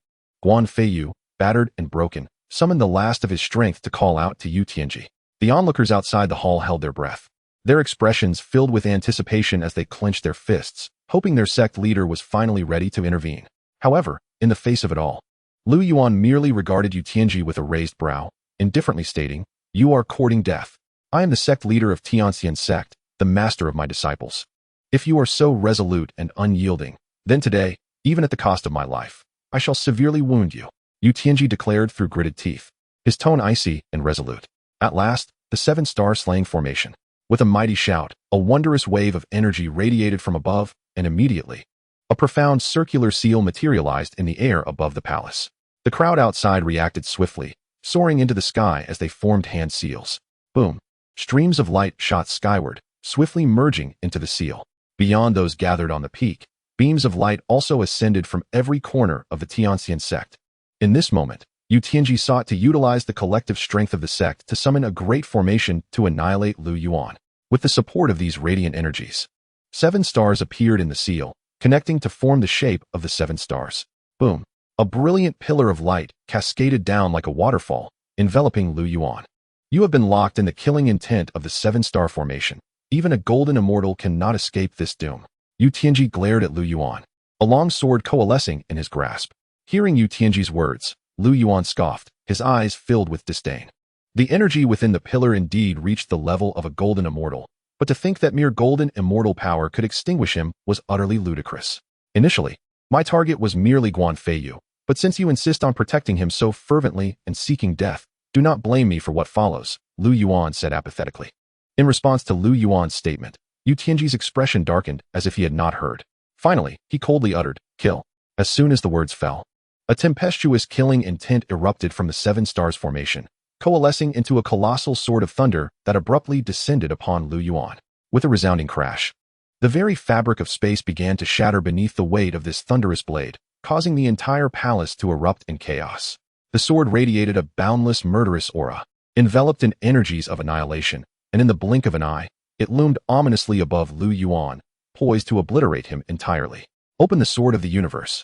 Guan Feiyu, battered and broken, summoned the last of his strength to call out to Yu Tianji. The onlookers outside the hall held their breath, their expressions filled with anticipation as they clenched their fists, hoping their sect leader was finally ready to intervene. However, in the face of it all, Lu Yuan merely regarded Yu Tianji with a raised brow, indifferently stating, "You are courting death. I am the sect leader of Xianxian sect, the master of my disciples. If you are so resolute and unyielding, then today, even at the cost of my life, I shall severely wound you," Yu Tianji declared through gritted teeth, his tone icy and resolute. At last, the 7-Star Slaying Formation. With a mighty shout, a wondrous wave of energy radiated from above, and immediately, a profound circular seal materialized in the air above the palace. The crowd outside reacted swiftly, soaring into the sky as they formed hand seals. Boom. Streams of light shot skyward, swiftly merging into the seal. Beyond those gathered on the peak, beams of light also ascended from every corner of the Xianxian sect. In this moment, Yu Tianji sought to utilize the collective strength of the sect to summon a great formation to annihilate Lu Yuan. With the support of these radiant energies, 7 stars appeared in the seal, connecting to form the shape of the 7 stars. Boom! A brilliant pillar of light cascaded down like a waterfall, enveloping Lu Yuan. You have been locked in the killing intent of the 7-star formation. Even a golden immortal cannot escape this doom. Yu Tianji glared at Lu Yuan, a long sword coalescing in his grasp. Hearing Yu Tianji's words, Lu Yuan scoffed, his eyes filled with disdain. The energy within the pillar indeed reached the level of a golden immortal, but to think that mere golden immortal power could extinguish him was utterly ludicrous. Initially, my target was merely Guan Feiyu, but since you insist on protecting him so fervently and seeking death, do not blame me for what follows, Lu Yuan said apathetically. In response to Lu Yuan's statement, Yu Tianji's expression darkened as if he had not heard. Finally, he coldly uttered, "Kill." As soon as the words fell, a tempestuous killing intent erupted from the 7 stars formation, coalescing into a colossal sword of thunder that abruptly descended upon Lu Yuan. With a resounding crash, the very fabric of space began to shatter beneath the weight of this thunderous blade, causing the entire palace to erupt in chaos. The sword radiated a boundless, murderous aura, enveloped in energies of annihilation, and in the blink of an eye, it loomed ominously above Lu Yuan, poised to obliterate him entirely. "Open the sword of the universe."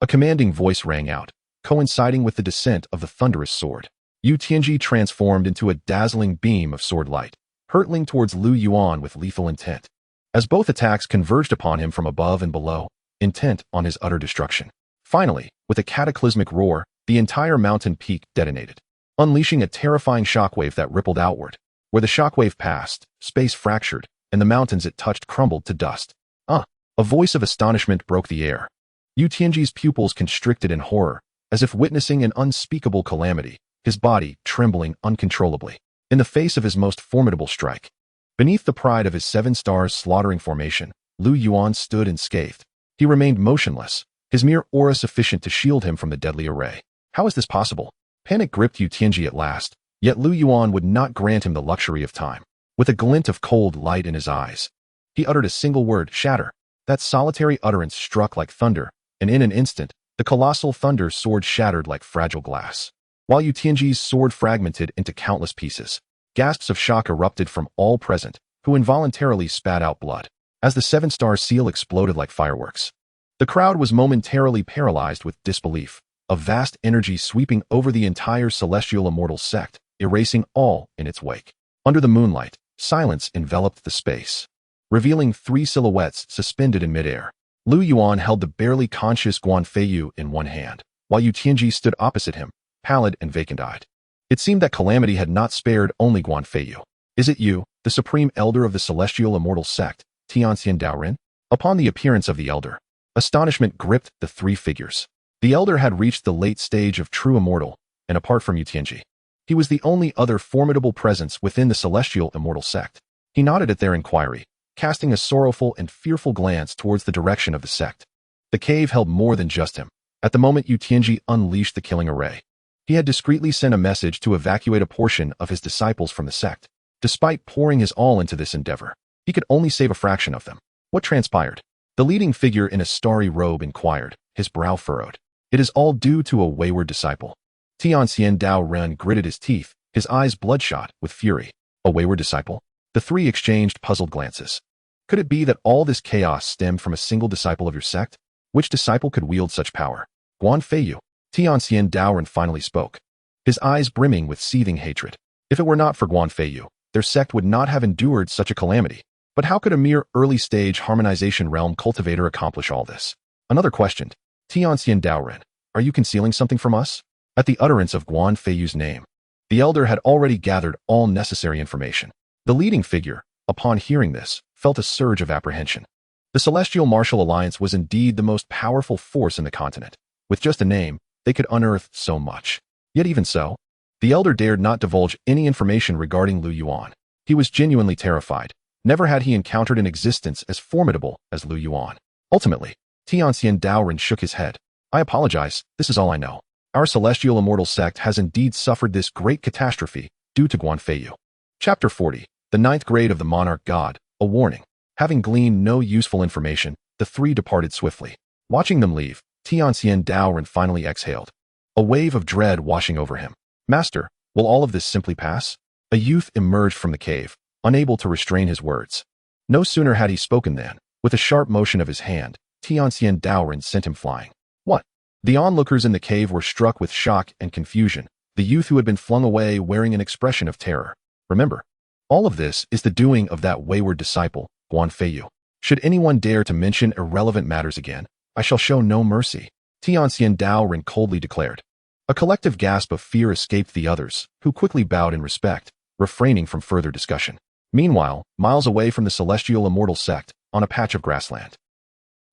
A commanding voice rang out, coinciding with the descent of the thunderous sword. Yu Tianji transformed into a dazzling beam of sword light, hurtling towards Lu Yuan with lethal intent. As both attacks converged upon him from above and below, intent on his utter destruction. Finally, with a cataclysmic roar, the entire mountain peak detonated, unleashing a terrifying shockwave that rippled outward. Where the shockwave passed, space fractured, and the mountains it touched crumbled to dust. A voice of astonishment broke the air. Yu Tianji's pupils constricted in horror, as if witnessing an unspeakable calamity, his body trembling uncontrollably in the face of his most formidable strike. Beneath the pride of his 7 stars slaughtering formation, Lu Yuan stood unscathed. He remained motionless, his mere aura sufficient to shield him from the deadly array. How is this possible? Panic gripped Yu Tianji at last, yet Lu Yuan would not grant him the luxury of time. With a glint of cold light in his eyes, he uttered a single word, "Shatter." That solitary utterance struck like thunder, and in an instant, the colossal thunder sword shattered like fragile glass. While Yu Tianji's sword fragmented into countless pieces, gasps of shock erupted from all present, who involuntarily spat out blood. As the 7-star seal exploded like fireworks, the crowd was momentarily paralyzed with disbelief, a vast energy sweeping over the entire celestial immortal sect, erasing all in its wake. Under the moonlight, silence enveloped the space, revealing 3 silhouettes suspended in midair. Lu Yuan held the barely conscious Guan Feiyu in one hand, while Yu Tianji stood opposite him, pallid and vacant-eyed. It seemed that calamity had not spared only Guan Feiyu. "Is it you, the supreme elder of the celestial immortal sect, Tianxian Daoren?" Upon the appearance of the elder, astonishment gripped the 3 figures. The elder had reached the late stage of true immortal, and apart from Yu Tianji, he was the only other formidable presence within the celestial immortal sect. He nodded at their inquiry, casting a sorrowful and fearful glance towards the direction of the sect. The cave held more than just him. At the moment Yu Tianji unleashed the killing array, he had discreetly sent a message to evacuate a portion of his disciples from the sect. Despite pouring his all into this endeavor, he could only save a fraction of them. What transpired? The leading figure in a starry robe inquired, his brow furrowed. "It is all due to a wayward disciple." Tianxian Daoren gritted his teeth, his eyes bloodshot with fury. "A wayward disciple?" The 3 exchanged puzzled glances. Could it be that all this chaos stemmed from a single disciple of your sect? Which disciple could wield such power? "Guan Feiyu." Tianxian Daoren finally spoke, his eyes brimming with seething hatred. If it were not for Guan Feiyu, their sect would not have endured such a calamity. But how could a mere early-stage harmonization realm cultivator accomplish all this? Another questioned, "Tianxian Daoren, are you concealing something from us?" At the utterance of Guan Feiyu's name, the elder had already gathered all necessary information. The leading figure, upon hearing this, felt a surge of apprehension. The Celestial Martial Alliance was indeed the most powerful force in the continent. With just a name, they could unearth so much. Yet even so, the elder dared not divulge any information regarding Lu Yuan. He was genuinely terrified. Never had he encountered an existence as formidable as Lu Yuan. Ultimately, Tianxian Daoren shook his head. "I apologize, this is all I know. Our celestial immortal sect has indeed suffered this great catastrophe due to Guan Feiyu." Chapter 40. The 9th grade of the Monarch God, a warning. Having gleaned no useful information, the 3 departed swiftly. Watching them leave, Tianxian Daoren finally exhaled. a wave of dread washing over him. Master, will all of this simply pass? A youth emerged from the cave, unable to restrain his words. No sooner had he spoken than, with a sharp motion of his hand, Xianxiadrama sent him flying. What? The onlookers in the cave were struck with shock and confusion, the youth who had been flung away wearing an expression of terror. Remember, all of this is the doing of that wayward disciple, Guanfeiyu. Should anyone dare to mention irrelevant matters again, I shall show no mercy, Xianxiadrama coldly declared. A collective gasp of fear escaped the others, who quickly bowed in respect, refraining from further discussion. Meanwhile, miles away from the celestial immortal sect, on a patch of grassland.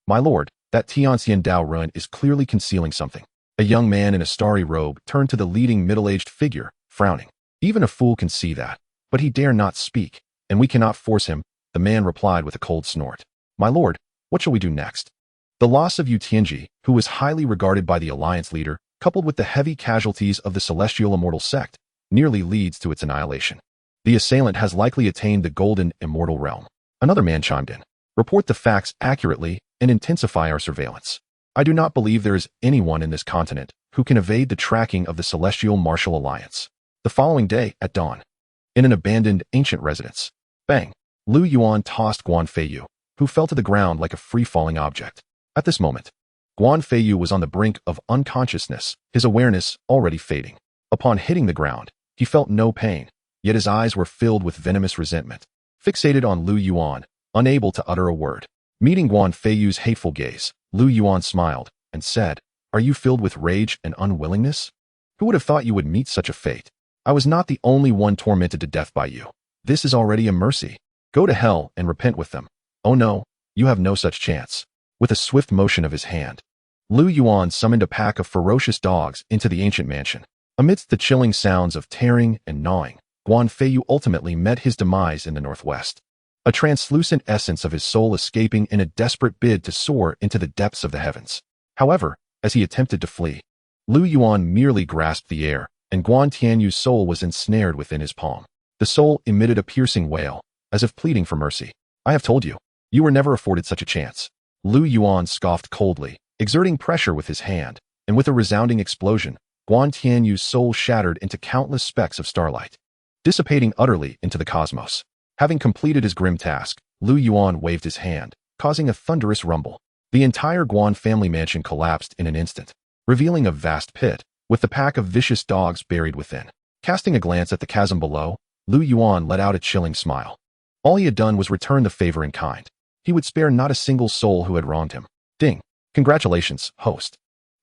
My lord, that Xianxiadrama is clearly concealing something. A young man in a starry robe turned to the leading middle-aged figure, frowning. Even a fool can see that, but he dare not speak, and we cannot force him, the man replied with a cold snort. My lord, what shall we do next? The loss of Yu Tianji, who was highly regarded by the alliance leader, coupled with the heavy casualties of the celestial immortal sect, nearly leads to its annihilation. The assailant has likely attained the golden immortal realm. Another man chimed in. Report the facts accurately and intensify our surveillance. I do not believe there is anyone in this continent who can evade the tracking of the Celestial Martial Alliance. The following day, at dawn, in an abandoned ancient residence, bang, Lu Yuan tossed Guanfeiyu, who fell to the ground like a free-falling object. At this moment, Guanfeiyu was on the brink of unconsciousness, his awareness already fading. Upon hitting the ground, he felt no pain, yet his eyes were filled with venomous resentment. Fixated on Lu Yuan, unable to utter a word. Meeting Guanfeiyu's hateful gaze, Lu Yuan smiled and said, Are you filled with rage and unwillingness? Who would have thought you would meet such a fate? I was not the only one tormented to death by you. This is already a mercy. Go to hell and repent with them. Oh no, you have no such chance. With a swift motion of his hand, Lu Yuan summoned a pack of ferocious dogs into the ancient mansion. Amidst the chilling sounds of tearing and gnawing, Guanfeiyu ultimately met his demise in the northwest. A translucent essence of his soul escaping in a desperate bid to soar into the depths of the heavens. However, as he attempted to flee, Lu Yuan merely grasped the air, and Guan Tianyu's soul was ensnared within his palm. The soul emitted a piercing wail, as if pleading for mercy. I have told you, you were never afforded such a chance. Lu Yuan scoffed coldly, exerting pressure with his hand, and with a resounding explosion, Guan Tianyu's soul shattered into countless specks of starlight, dissipating utterly into the cosmos. Having completed his grim task, Lu Yuan waved his hand, causing a thunderous rumble. The entire Guan family mansion collapsed in an instant, revealing a vast pit, with the pack of vicious dogs buried within. Casting a glance at the chasm below, Lu Yuan let out a chilling smile. All he had done was return the favor in kind. He would spare not a single soul who had wronged him. Ding! Congratulations, host.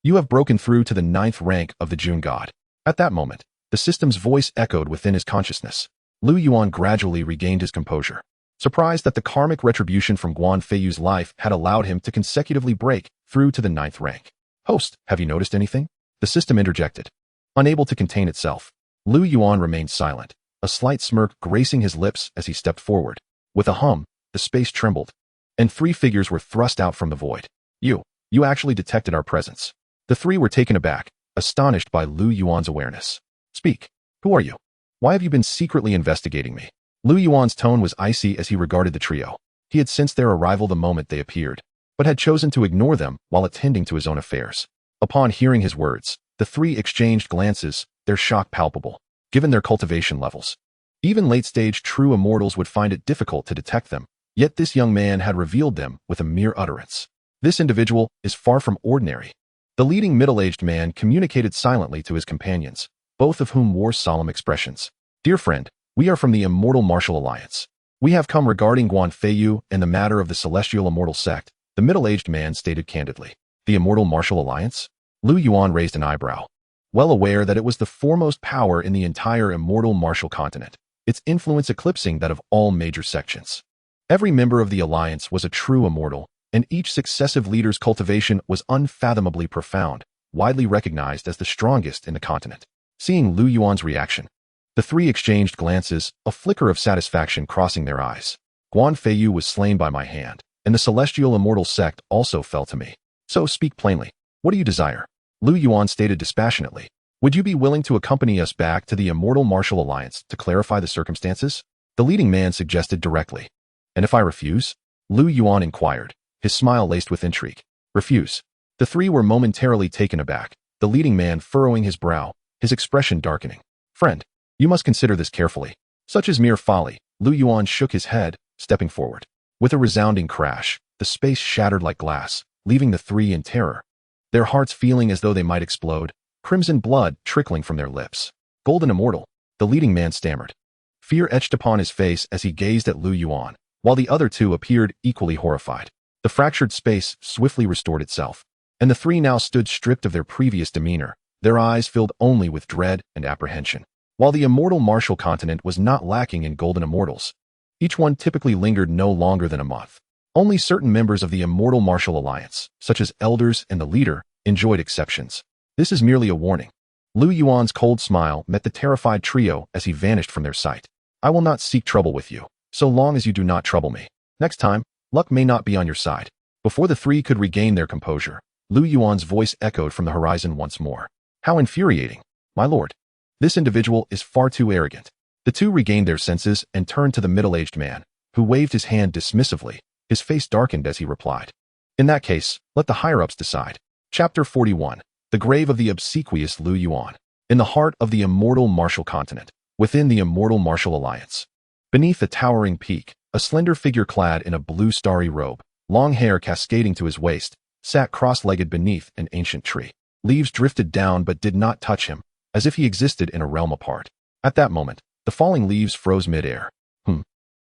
You have broken through to the 9th rank of the June God. At that moment, the system's voice echoed within his consciousness. Lu Yuan gradually regained his composure, surprised that the karmic retribution from Guanfeiyu's life had allowed him to consecutively break through to the 9th rank. Host, have you noticed anything? The system interjected. Unable to contain itself, Lu Yuan remained silent, a slight smirk gracing his lips as he stepped forward. With a hum, the space trembled, and 3 figures were thrust out from the void. You actually detected our presence. The 3 were taken aback, astonished by Lu Yuan's awareness. Speak. Who are you? Why have you been secretly investigating me? Lu Yuan's tone was icy as he regarded the trio. He had sensed their arrival the moment they appeared, but had chosen to ignore them while attending to his own affairs. Upon hearing his words, the 3 exchanged glances, their shock palpable, given their cultivation levels. Even late-stage true immortals would find it difficult to detect them, yet this young man had revealed them with a mere utterance. This individual is far from ordinary. The leading middle-aged man communicated silently to his companions, both of whom wore solemn expressions. Dear friend, we are from the Immortal Martial Alliance. We have come regarding Guanfeiyu and the matter of the Celestial Immortal Sect, the middle-aged man stated candidly. The Immortal Martial Alliance? Lu Yuan raised an eyebrow, well aware that it was the foremost power in the entire Immortal Martial continent, its influence eclipsing that of all major sections. Every member of the alliance was a true immortal, and each successive leader's cultivation was unfathomably profound, widely recognized as the strongest in the continent. Seeing Lu Yuan's reaction, the 3 exchanged glances, a flicker of satisfaction crossing their eyes. Guanfeiyu was slain by my hand, and the Celestial Immortal Sect also fell to me. So speak plainly. What do you desire? Lu Yuan stated dispassionately. Would you be willing to accompany us back to the Immortal Martial Alliance to clarify the circumstances? The leading man suggested directly. And if I refuse? Lu Yuan inquired, his smile laced with intrigue. Refuse. The 3 were momentarily taken aback, the leading man furrowing his brow, his expression darkening. Friend, you must consider this carefully. Such is mere folly. Lu Yuan shook his head, stepping forward. With a resounding crash, the space shattered like glass, leaving the three in terror, their hearts feeling as though they might explode, crimson blood trickling from their lips. Golden immortal, the leading man stammered. Fear etched upon his face as he gazed at Lu Yuan, while the other two appeared equally horrified. The fractured space swiftly restored itself, and the three now stood stripped of their previous demeanor, their eyes filled only with dread and apprehension. While the immortal martial continent was not lacking in golden immortals, each one typically lingered no longer than a month. Only certain members of the immortal martial alliance, such as elders and the leader, enjoyed exceptions. This is merely a warning. Lu Yuan's cold smile met the terrified trio as he vanished from their sight. I will not seek trouble with you, so long as you do not trouble me. Next time, luck may not be on your side. Before the three could regain their composure, Lu Yuan's voice echoed from the horizon once more. How infuriating, my lord. This individual is far too arrogant. The two regained their senses and turned to the middle-aged man, who waved his hand dismissively. His face darkened as he replied. In that case, let the higher-ups decide. Chapter 41. The Grave of the Obsequious Lu Yuan. In the heart of the immortal martial continent, within the immortal martial alliance. Beneath a towering peak, a slender figure clad in a blue starry robe, long hair cascading to his waist, sat cross-legged beneath an ancient tree. Leaves drifted down but did not touch him, as if he existed in a realm apart. At that moment, the falling leaves froze mid-air.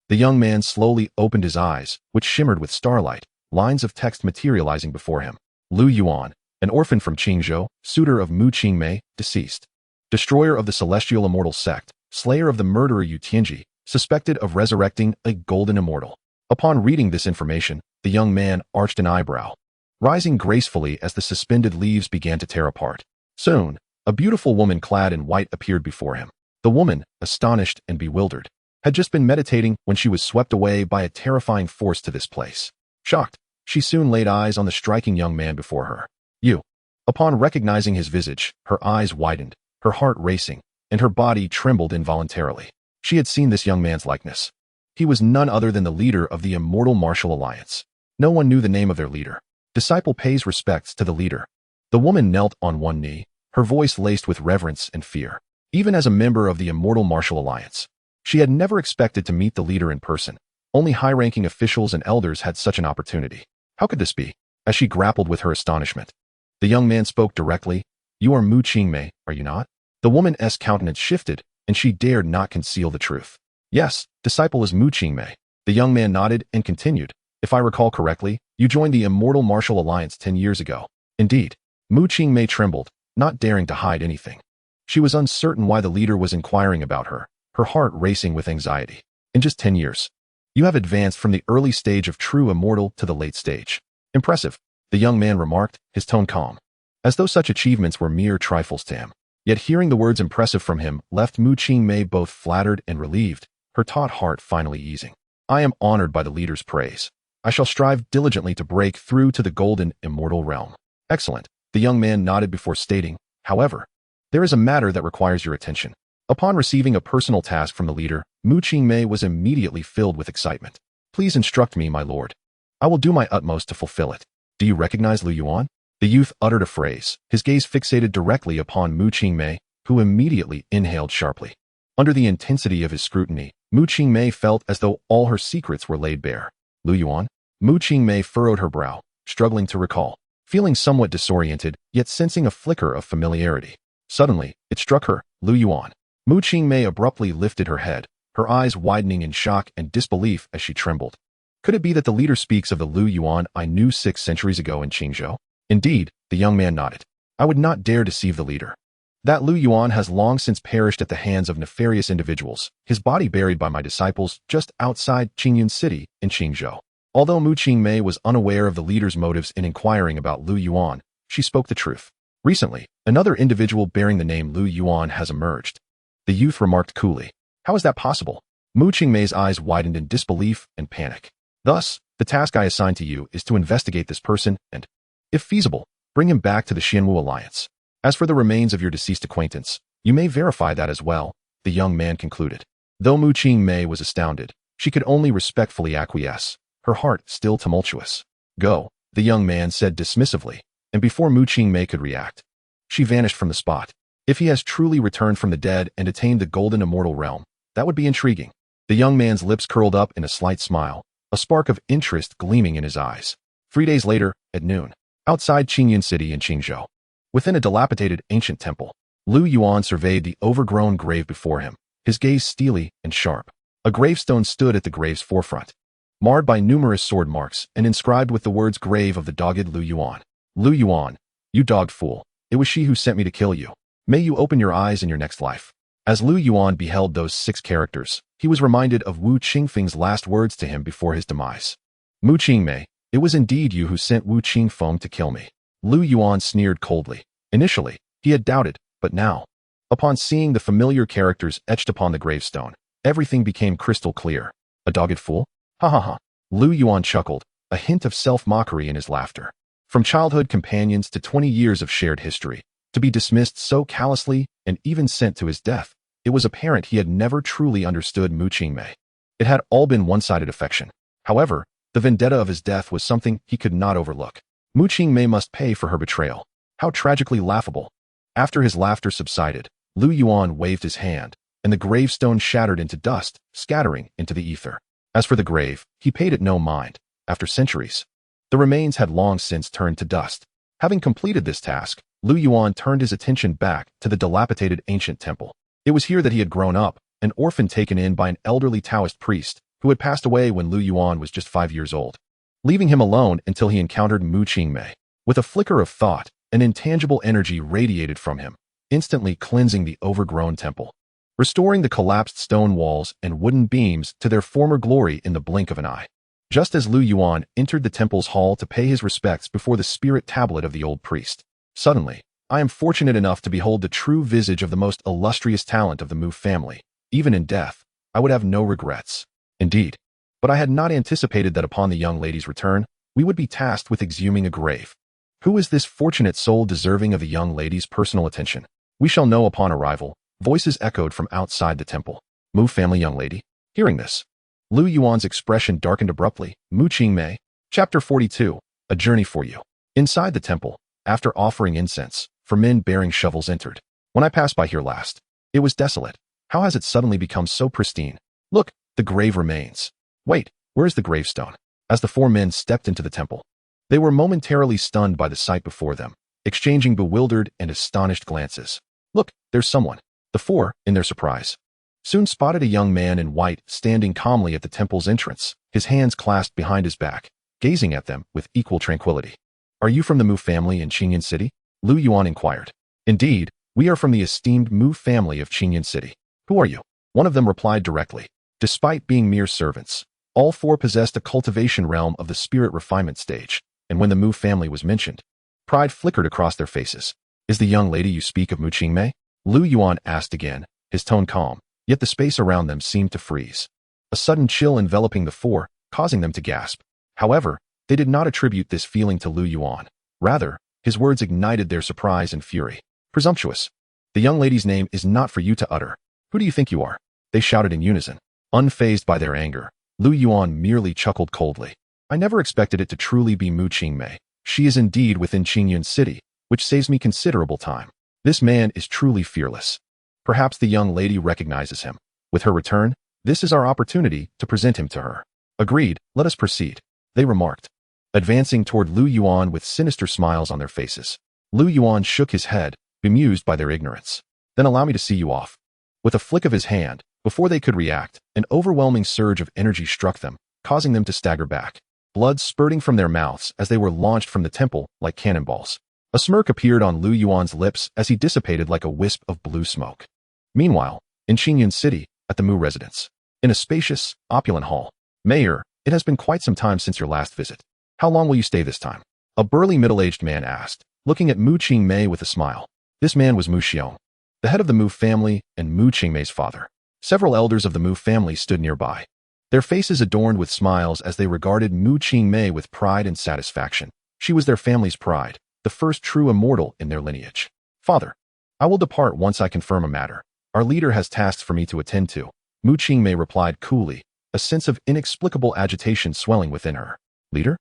The young man slowly opened his eyes, which shimmered with starlight, lines of text materializing before him. Lu Yuan, an orphan from Qingzhou, suitor of Mu Qingmei, deceased. Destroyer of the celestial immortal sect, slayer of the murderer Yu Tianji, suspected of resurrecting a golden immortal. Upon reading this information, the young man arched an eyebrow, rising gracefully as the suspended leaves began to tear apart. Soon, a beautiful woman clad in white appeared before him. The woman, astonished and bewildered, had just been meditating when she was swept away by a terrifying force to this place. Shocked, she soon laid eyes on the striking young man before her. You. Upon recognizing his visage, her eyes widened, her heart racing, and her body trembled involuntarily. She had seen this young man's likeness. He was none other than the leader of the Immortal Martial Alliance. No one knew the name of their leader. Disciple pays respects to the leader. The woman knelt on one knee, her voice laced with reverence and fear. Even as a member of the Immortal Martial Alliance, she had never expected to meet the leader in person. Only high-ranking officials and elders had such an opportunity. How could this be? As she grappled with her astonishment, the young man spoke directly. You are Mu Qingmei, are you not? The woman's countenance shifted, and she dared not conceal the truth. Yes, disciple is Mu Qingmei. The young man nodded and continued. If I recall correctly, you joined the Immortal Martial Alliance 10 years ago. Indeed. Mu Qingmei trembled, not daring to hide anything. She was uncertain why the leader was inquiring about her, her heart racing with anxiety. In just 10 years, you have advanced from the early stage of true immortal to the late stage. Impressive, the young man remarked, his tone calm, as though such achievements were mere trifles to him. Yet hearing the words impressive from him left Mu Qingmei both flattered and relieved, her taut heart finally easing. I am honored by the leader's praise. I shall strive diligently to break through to the golden immortal realm. Excellent, the young man nodded before stating, however, there is a matter that requires your attention. Upon receiving a personal task from the leader, Mu Qingmei was immediately filled with excitement. Please instruct me, my lord. I will do my utmost to fulfill it. Do you recognize Lu Yuan? The youth uttered a phrase, his gaze fixated directly upon Mu Qingmei, who immediately inhaled sharply. Under the intensity of his scrutiny, Mu Qingmei felt as though all her secrets were laid bare. Lu Yuan? Mu Qingmei furrowed her brow, struggling to recall, feeling somewhat disoriented, yet sensing a flicker of familiarity. Suddenly, it struck her, Lu Yuan. Mu Qingmei abruptly lifted her head, her eyes widening in shock and disbelief as she trembled. Could it be that the leader speaks of the Lu Yuan I knew 6 centuries ago in Qingzhou? Indeed, the young man nodded. I would not dare deceive the leader. That Lu Yuan has long since perished at the hands of nefarious individuals, his body buried by my disciples just outside Qingyun City in Qingzhou. Although Mu Qingmei was unaware of the leader's motives in inquiring about Lu Yuan, she spoke the truth. Recently, another individual bearing the name Lu Yuan has emerged. The youth remarked coolly. How is that possible? Mu Qingmei's eyes widened in disbelief and panic. Thus, the task I assign to you is to investigate this person and, if feasible, bring him back to the Xianwu Alliance. As for the remains of your deceased acquaintance, you may verify that as well, the young man concluded. Though Mu Qingmei was astounded, she could only respectfully acquiesce, her heart still tumultuous. Go, the young man said dismissively, and before Mu Qingmei could react, She vanished from the spot. If he has truly returned from the dead and attained the golden immortal realm, that would be intriguing. The young man's lips curled up in a slight smile, a spark of interest gleaming in his eyes. 3 days later, at noon, outside Qingyun City in Qingzhou, within a dilapidated ancient temple, Lu Yuan surveyed the overgrown grave before him, his gaze steely and sharp. A gravestone stood at the grave's forefront, marred by numerous sword marks and inscribed with the words "Grave of the dogged Lu Yuan." Lu Yuan, you dogged fool, it was she who sent me to kill you. May you open your eyes in your next life. As Lu Yuan beheld those 6 characters, he was reminded of Wu Qingfeng's last words to him before his demise. Mu Qingmei, it was indeed you who sent Wu Qingfeng to kill me. Lu Yuan sneered coldly. Initially, he had doubted, but now, upon seeing the familiar characters etched upon the gravestone, everything became crystal clear. A dogged fool? Ha ha ha. Lu Yuan chuckled, a hint of self-mockery in his laughter. From childhood companions to 20 years of shared history, to be dismissed so callously and even sent to his death, it was apparent he had never truly understood Mu Qingmei. It had all been one-sided affection. However, the vendetta of his death was something he could not overlook. Mu Qingmei must pay for her betrayal. How tragically laughable. After his laughter subsided, Lu Yuan waved his hand, and the gravestone shattered into dust, scattering into the ether. As for the grave, he paid it no mind. After centuries, the remains had long since turned to dust. Having completed this task, Lu Yuan turned his attention back to the dilapidated ancient temple. It was here that he had grown up, an orphan taken in by an elderly Taoist priest who had passed away when Lu Yuan was just 5 years old, leaving him alone until he encountered Mu Qingmei. With a flicker of thought, an intangible energy radiated from him, instantly cleansing the overgrown temple, restoring the collapsed stone walls and wooden beams to their former glory in the blink of an eye. Just as Lu Yuan entered the temple's hall to pay his respects before the spirit tablet of the old priest, suddenly, I am fortunate enough to behold the true visage of the most illustrious talent of the Mu family. Even in death, I would have no regrets. Indeed, but I had not anticipated that upon the young lady's return, we would be tasked with exhuming a grave. Who is this fortunate soul deserving of the young lady's personal attention? We shall know upon arrival. Voices echoed from outside the temple. Mu family young lady. Hearing this, Lu Yuan's expression darkened abruptly. Mu Qingmei. Chapter 42. A journey for you. Inside the temple, after offering incense, 4 men bearing shovels entered. When I passed by here last, it was desolate. How has it suddenly become so pristine? Look, the grave remains. Wait, where is the gravestone? As the 4 men stepped into the temple, they were momentarily stunned by the sight before them, exchanging bewildered and astonished glances. Look, there's someone. The 4, in their surprise, soon spotted a young man in white standing calmly at the temple's entrance, his hands clasped behind his back, gazing at them with equal tranquility. Are you from the Mu family in Qingyun City? Lu Yuan inquired. Indeed, we are from the esteemed Mu family of Qingyun City. Who are you? One of them replied directly. Despite being mere servants, all 4 possessed a cultivation realm of the spirit refinement stage, and when the Mu family was mentioned, pride flickered across their faces. Is the young lady you speak of Mu Qingmei? Lu Yuan asked again, his tone calm, yet the space around them seemed to freeze. A sudden chill enveloping the 4, causing them to gasp. However, they did not attribute this feeling to Lu Yuan. Rather, his words ignited their surprise and fury. Presumptuous. The young lady's name is not for you to utter. Who do you think you are? They shouted in unison. Unfazed by their anger, Lu Yuan merely chuckled coldly. I never expected it to truly be Mu Qingmei. She is indeed within Qingyun City, which saves me considerable time. This man is truly fearless. Perhaps the young lady recognizes him. With her return, this is our opportunity to present him to her. Agreed, let us proceed, they remarked, advancing toward Lu Yuan with sinister smiles on their faces. Lu Yuan shook his head, bemused by their ignorance. Then allow me to see you off. With a flick of his hand, before they could react, an overwhelming surge of energy struck them, causing them to stagger back, blood spurting from their mouths as they were launched from the temple like cannonballs. A smirk appeared on Lu Yuan's lips as he dissipated like a wisp of blue smoke. Meanwhile, in Qingyun City, at the Mu residence, in a spacious, opulent hall. Mayor, it has been quite some time since your last visit. How long will you stay this time? A burly middle-aged man asked, looking at Mu Qingmei with a smile. This man was Mu Xiong, the head of the Mu family and Mu Qingmei's father. Several elders of the Mu family stood nearby, their faces adorned with smiles as they regarded Mu Qingmei with pride and satisfaction. She was their family's pride, the first true immortal in their lineage. Father, I will depart once I confirm a matter. Our leader has tasks for me to attend to. Mu Qingmei replied coolly, a sense of inexplicable agitation swelling within her. Leader?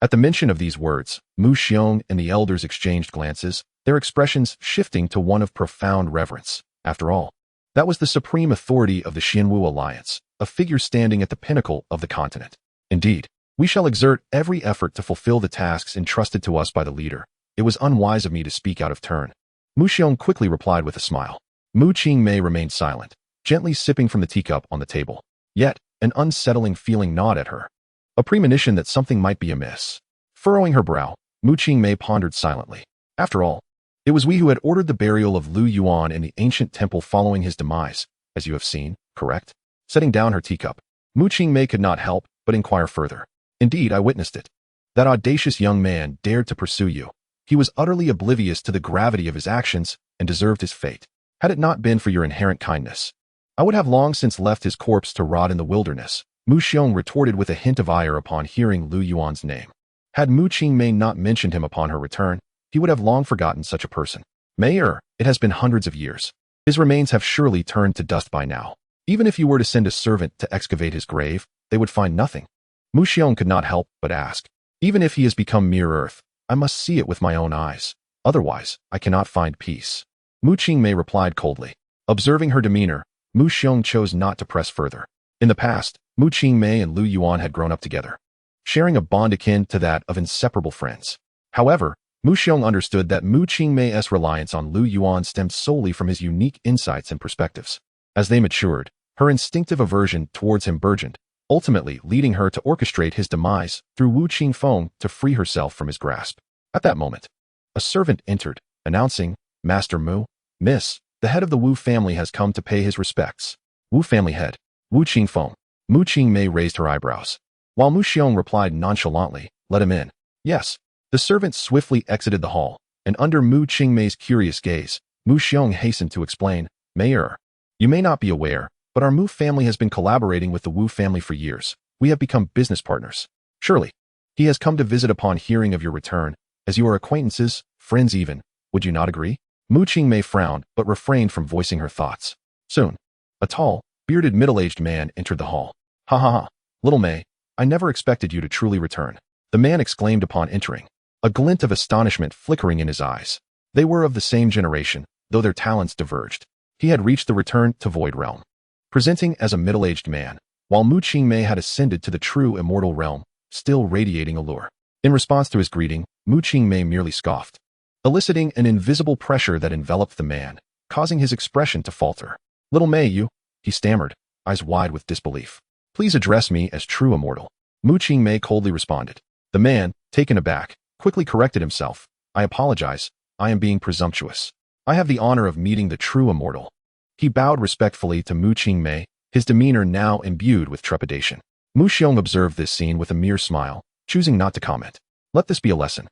At the mention of these words, Mu Xiong and the elders exchanged glances, their expressions shifting to one of profound reverence. After all, that was the supreme authority of the Xianwu alliance, a figure standing at the pinnacle of the continent. Indeed, we shall exert every effort to fulfill the tasks entrusted to us by the leader. It was unwise of me to speak out of turn. Mu Xiong quickly replied with a smile. Mu Qingmei remained silent, gently sipping from the teacup on the table. Yet, an unsettling feeling gnawed at her. A premonition that something might be amiss. Furrowing her brow, Mu Qingmei pondered silently. After all, it was we who had ordered the burial of Lu Yuan in the ancient temple following his demise, as you have seen, correct? Setting down her teacup, Mu Qingmei could not help but inquire further. Indeed, I witnessed it. That audacious young man dared to pursue you. He was utterly oblivious to the gravity of his actions and deserved his fate. Had it not been for your inherent kindness, I would have long since left his corpse to rot in the wilderness, Mu Xiong retorted with a hint of ire upon hearing Lu Yuan's name. Had Mu Qingmei not mentioned him upon her return, he would have long forgotten such a person. Mayor, it has been hundreds of years. His remains have surely turned to dust by now. Even if you were to send a servant to excavate his grave, they would find nothing. Mu Xiong could not help but ask. Even if he has become mere earth, I must see it with my own eyes. Otherwise, I cannot find peace. Mu Qingmei replied coldly. Observing her demeanor, Mu Xiong chose not to press further. In the past, Mu Qingmei and Lu Yuan had grown up together, sharing a bond akin to that of inseparable friends. However, Mu Xiong understood that Mu Qingmei's reliance on Lu Yuan stemmed solely from his unique insights and perspectives. As they matured, her instinctive aversion towards him burgeoned, ultimately leading her to orchestrate his demise through Wu Qingfeng to free herself from his grasp. At that moment, a servant entered, announcing, Master Mu, Miss, the head of the Wu family has come to pay his respects. Wu family head, Wu Qingfeng. Mu Qingmei raised her eyebrows, while Mu Xiong replied nonchalantly, let him in. Yes. The servant swiftly exited the hall, and under Mu Qingmei's curious gaze, Mu Xiong hastened to explain, Mayor, you may not be aware, but our Mu family has been collaborating with the Wu family for years. We have become business partners. Surely, he has come to visit upon hearing of your return, as you are acquaintances, friends even. Would you not agree? Mu Qingmei frowned, but refrained from voicing her thoughts. Soon, a tall, bearded middle-aged man entered the hall. Ha ha ha, little Mei, I never expected you to truly return. The man exclaimed upon entering, a glint of astonishment flickering in his eyes. They were of the same generation, though their talents diverged. He had reached the return to Void Realm, presenting as a middle-aged man, while Mu Qingmei had ascended to the true immortal realm, still radiating allure. In response to his greeting, Mu Qingmei merely scoffed, eliciting an invisible pressure that enveloped the man, causing his expression to falter. Little Mei, he stammered, eyes wide with disbelief. Please address me as true immortal. Mu Qingmei coldly responded. The man, taken aback, quickly corrected himself. I apologize, I am being presumptuous. I have the honor of meeting the true immortal. He bowed respectfully to Mu Qingmei, his demeanor now imbued with trepidation. Mu Xiong observed this scene with a mere smile, choosing not to comment. Let this be a lesson.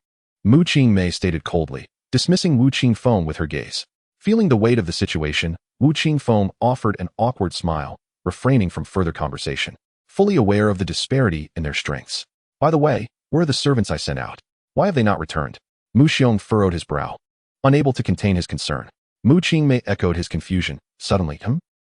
Mu Qingmei stated coldly, dismissing Wu Qingfeng with her gaze. Feeling the weight of the situation, Wu Qingfeng offered an awkward smile, refraining from further conversation, fully aware of the disparity in their strengths. By the way, where are the servants I sent out? Why have they not returned? Mu Xiong furrowed his brow, unable to contain his concern. Mu Qingmei echoed his confusion. Suddenly,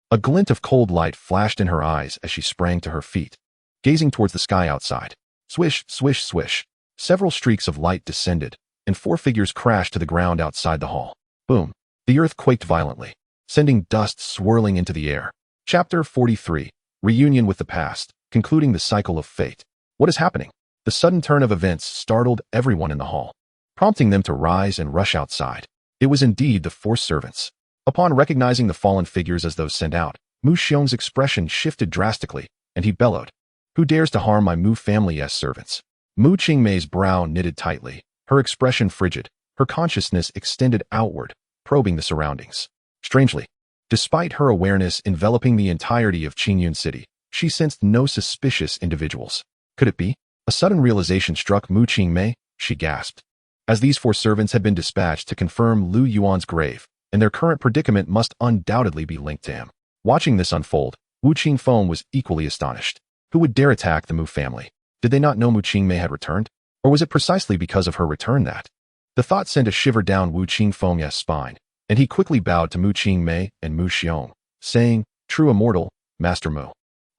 a glint of cold light flashed in her eyes as she sprang to her feet, gazing towards the sky outside. Swish, swish, swish. Several streaks of light descended, and 4 figures crashed to the ground outside the hall. Boom. The earth quaked violently, sending dust swirling into the air. Chapter 43. Reunion with the past, concluding the cycle of fate. What is happening? The sudden turn of events startled everyone in the hall, prompting them to rise and rush outside. It was indeed the 4 servants. Upon recognizing the fallen figures as those sent out, Mu Xiong's expression shifted drastically, and he bellowed, Who dares to harm my Mu family's servants? Mu Qingmei's brow knitted tightly, her expression frigid, her consciousness extended outward, probing the surroundings. Strangely, despite her awareness enveloping the entirety of Qingyun City, she sensed no suspicious individuals. Could it be? A sudden realization struck Mu Qingmei. She gasped. As these 4 servants had been dispatched to confirm Lu Yuan's grave, and their current predicament must undoubtedly be linked to him. Watching this unfold, Wu Qingfeng was equally astonished. Who would dare attack the Mu family? Did they not know Mu Qingmei had returned? Or was it precisely because of her return that? The thought sent a shiver down Wu Qingfeng's spine, and he quickly bowed to Mu Qingmei and Mu Xiong, saying, True immortal, Master Mu.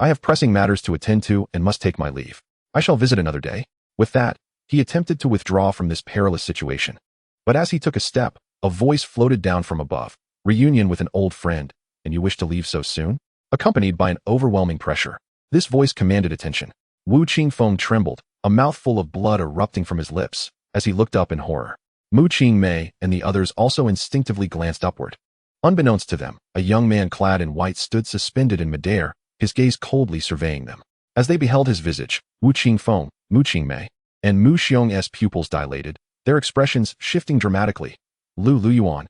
I have pressing matters to attend to and must take my leave. I shall visit another day. With that, he attempted to withdraw from this perilous situation. But as he took a step, A voice floated down from above. Reunion with an old friend, and you wish to leave so soon? Accompanied by an overwhelming pressure. This voice commanded attention. Wu Qingfeng trembled, a mouthful of blood erupting from his lips, as he looked up in horror. Mu Qingmei and the others also instinctively glanced upward. Unbeknownst to them, a young man clad in white stood suspended in midair, his gaze coldly surveying them. As they beheld his visage, Wu Qingfeng, Mu Qingmei, and Mu Xiong's pupils dilated, their expressions shifting dramatically. Lu Yuan.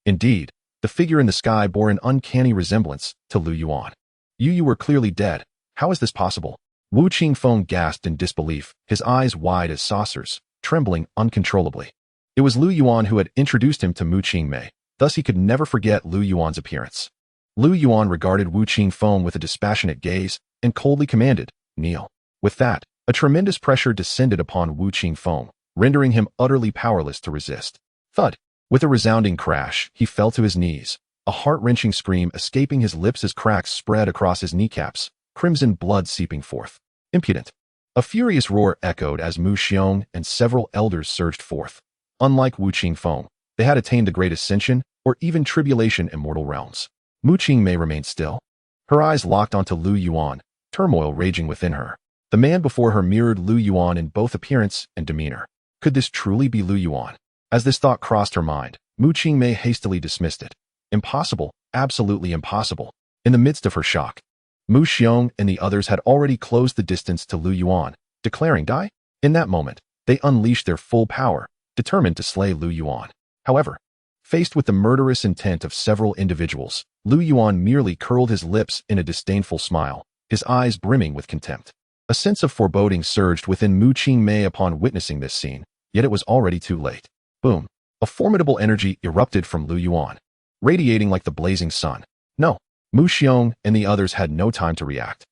Indeed, the figure in the sky bore an uncanny resemblance to Lu Yuan. You were clearly dead. How is this possible? Wu Qingfeng gasped in disbelief, his eyes wide as saucers, trembling uncontrollably. It was Lu Yuan who had introduced him to Mu Qingmei, thus he could never forget Lu Yuan's appearance. Lu Yuan regarded Wu Qingfeng with a dispassionate gaze and coldly commanded, "Kneel." With that, a tremendous pressure descended upon Wu Qingfeng, rendering him utterly powerless to resist. Thud! With a resounding crash, he fell to his knees, a heart-wrenching scream escaping his lips as cracks spread across his kneecaps, crimson blood seeping forth. Impudent! A furious roar echoed as Mu Xiong and several elders surged forth. Unlike Wu Qingfeng, they had attained the great ascension or even tribulation immortal realms. Mu Qingmei remained still. Her eyes locked onto Lu Yuan, turmoil raging within her. The man before her mirrored Lu Yuan in both appearance and demeanor. Could this truly be Lu Yuan? As this thought crossed her mind, Mu Qingmei hastily dismissed it. Impossible, absolutely impossible. In the midst of her shock, Mu Xiong and the others had already closed the distance to Lu Yuan, declaring die. In that moment, they unleashed their full power, determined to slay Lu Yuan. However, faced with the murderous intent of several individuals, Lu Yuan merely curled his lips in a disdainful smile, his eyes brimming with contempt. A sense of foreboding surged within Mu Qingmei upon witnessing this scene, yet it was already too late. Boom! A formidable energy erupted from Lu Yuan, radiating like the blazing sun. No! Mu Xiong and the others had no time to react.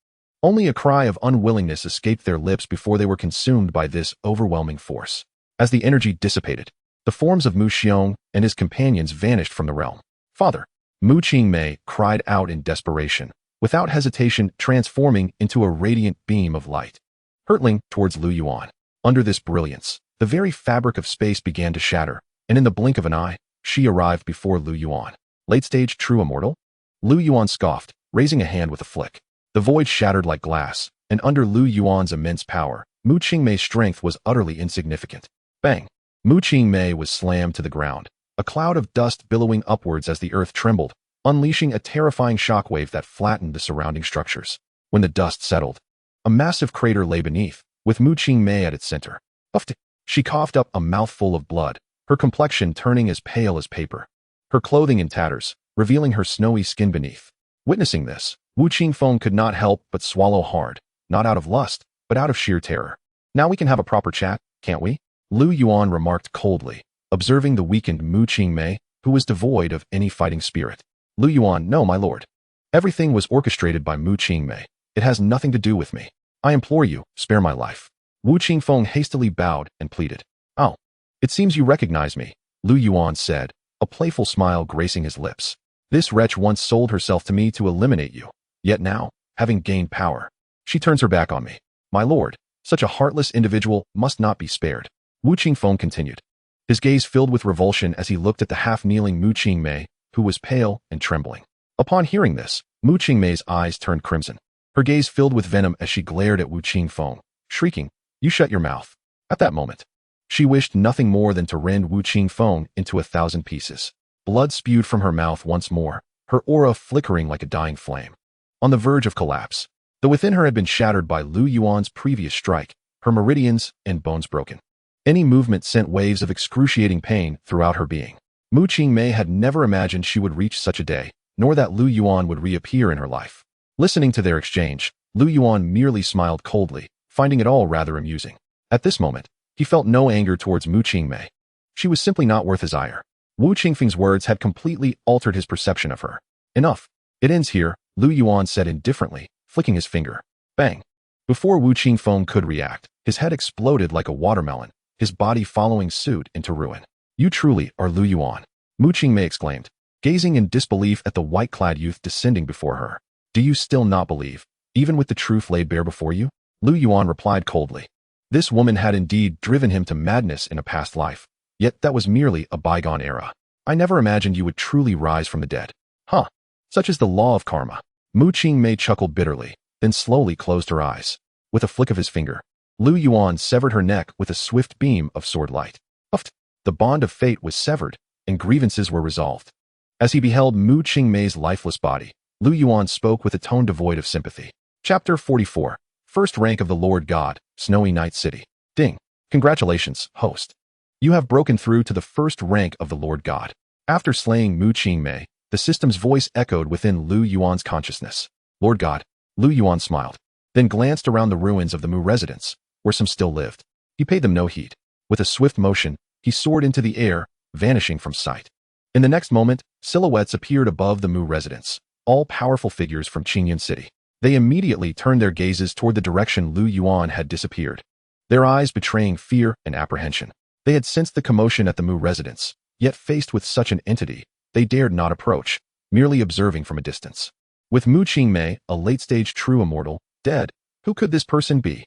Only a cry of unwillingness escaped their lips before they were consumed by this overwhelming force. As the energy dissipated, the forms of Mu Xiong and his companions vanished from the realm. Father! Mu Qingmei cried out in desperation, without hesitation transforming into a radiant beam of light, hurtling towards Lu Yuan. Under this brilliance, the very fabric of space began to shatter, and in the blink of an eye, she arrived before Lu Yuan. Late-stage true immortal? Lu Yuan scoffed, raising a hand with a flick. The void shattered like glass, and under Lu Yuan's immense power, Mu Qingmei's strength was utterly insignificant. Bang! Mu Qingmei was slammed to the ground, a cloud of dust billowing upwards as the earth trembled, unleashing a terrifying shockwave that flattened the surrounding structures. When the dust settled, a massive crater lay beneath, with Mu Qingmei at its center. Puffed! She coughed up a mouthful of blood, her complexion turning as pale as paper, her clothing in tatters, revealing her snowy skin beneath. Witnessing this, Wu Qingfeng could not help but swallow hard, not out of lust, but out of sheer terror. Now we can have a proper chat, can't we? Lu Yuan remarked coldly, observing the weakened Mu Qingmei, who was devoid of any fighting spirit. Lu Yuan, no, my lord. Everything was orchestrated by Mu Qingmei. It has nothing to do with me. I implore you, spare my life. Wu Qingfeng hastily bowed and pleaded. Oh, it seems you recognize me, Lu Yuan said, a playful smile gracing his lips. This wretch once sold herself to me to eliminate you, yet now, having gained power, she turns her back on me. My lord, such a heartless individual must not be spared. Wu Qingfeng continued, his gaze filled with revulsion as he looked at the half-kneeling Mu Qingmei, who was pale and trembling. Upon hearing this, Mu Qingmei's eyes turned crimson. Her gaze filled with venom as she glared at Wu Qingfeng, shrieking, "You shut your mouth." At that moment, she wished nothing more than to rend Wu Qingfeng into 1,000 pieces. Blood spewed from her mouth once more, her aura flickering like a dying flame. On the verge of collapse, though within her had been shattered by Lu Yuan's previous strike, her meridians and bones broken. Any movement sent waves of excruciating pain throughout her being. Mu Qingmei had never imagined she would reach such a day, nor that Lu Yuan would reappear in her life. Listening to their exchange, Lu Yuan merely smiled coldly, finding it all rather amusing. At this moment, he felt no anger towards Mu Qingmei. She was simply not worth his ire. Wu Qingfeng's words had completely altered his perception of her. Enough. It ends here, Lu Yuan said indifferently, flicking his finger. Bang. Before Wu Qingfeng could react, his head exploded like a watermelon, his body following suit into ruin. You truly are Lu Yuan, Mu Qingmei exclaimed, gazing in disbelief at the white-clad youth descending before her. Do you still not believe, even with the truth laid bare before you? Lu Yuan replied coldly. This woman had indeed driven him to madness in a past life, yet that was merely a bygone era. I never imagined you would truly rise from the dead. Huh. Such is the law of karma. Mu Qingmei chuckled bitterly, then slowly closed her eyes. With a flick of his finger, Lu Yuan severed her neck with a swift beam of sword light. Uft! The bond of fate was severed, and grievances were resolved. As he beheld Mu Qingmei's lifeless body, Lu Yuan spoke with a tone devoid of sympathy. Chapter 44. First rank of the Lord God, Snowy Night City. Ding. Congratulations, host. You have broken through to the first rank of the Lord God. After slaying Mu Qingmei, the system's voice echoed within Lu Yuan's consciousness. Lord God. Lu Yuan smiled, then glanced around the ruins of the Mu residence, where some still lived. He paid them no heed. With a swift motion, he soared into the air, vanishing from sight. In the next moment, silhouettes appeared above the Mu residence, all powerful figures from Qingyun City. They immediately turned their gazes toward the direction Lu Yuan had disappeared, their eyes betraying fear and apprehension. They had sensed the commotion at the Mu residence, yet faced with such an entity, they dared not approach, merely observing from a distance. With Mu Qingmei, a late-stage true immortal, dead, who could this person be?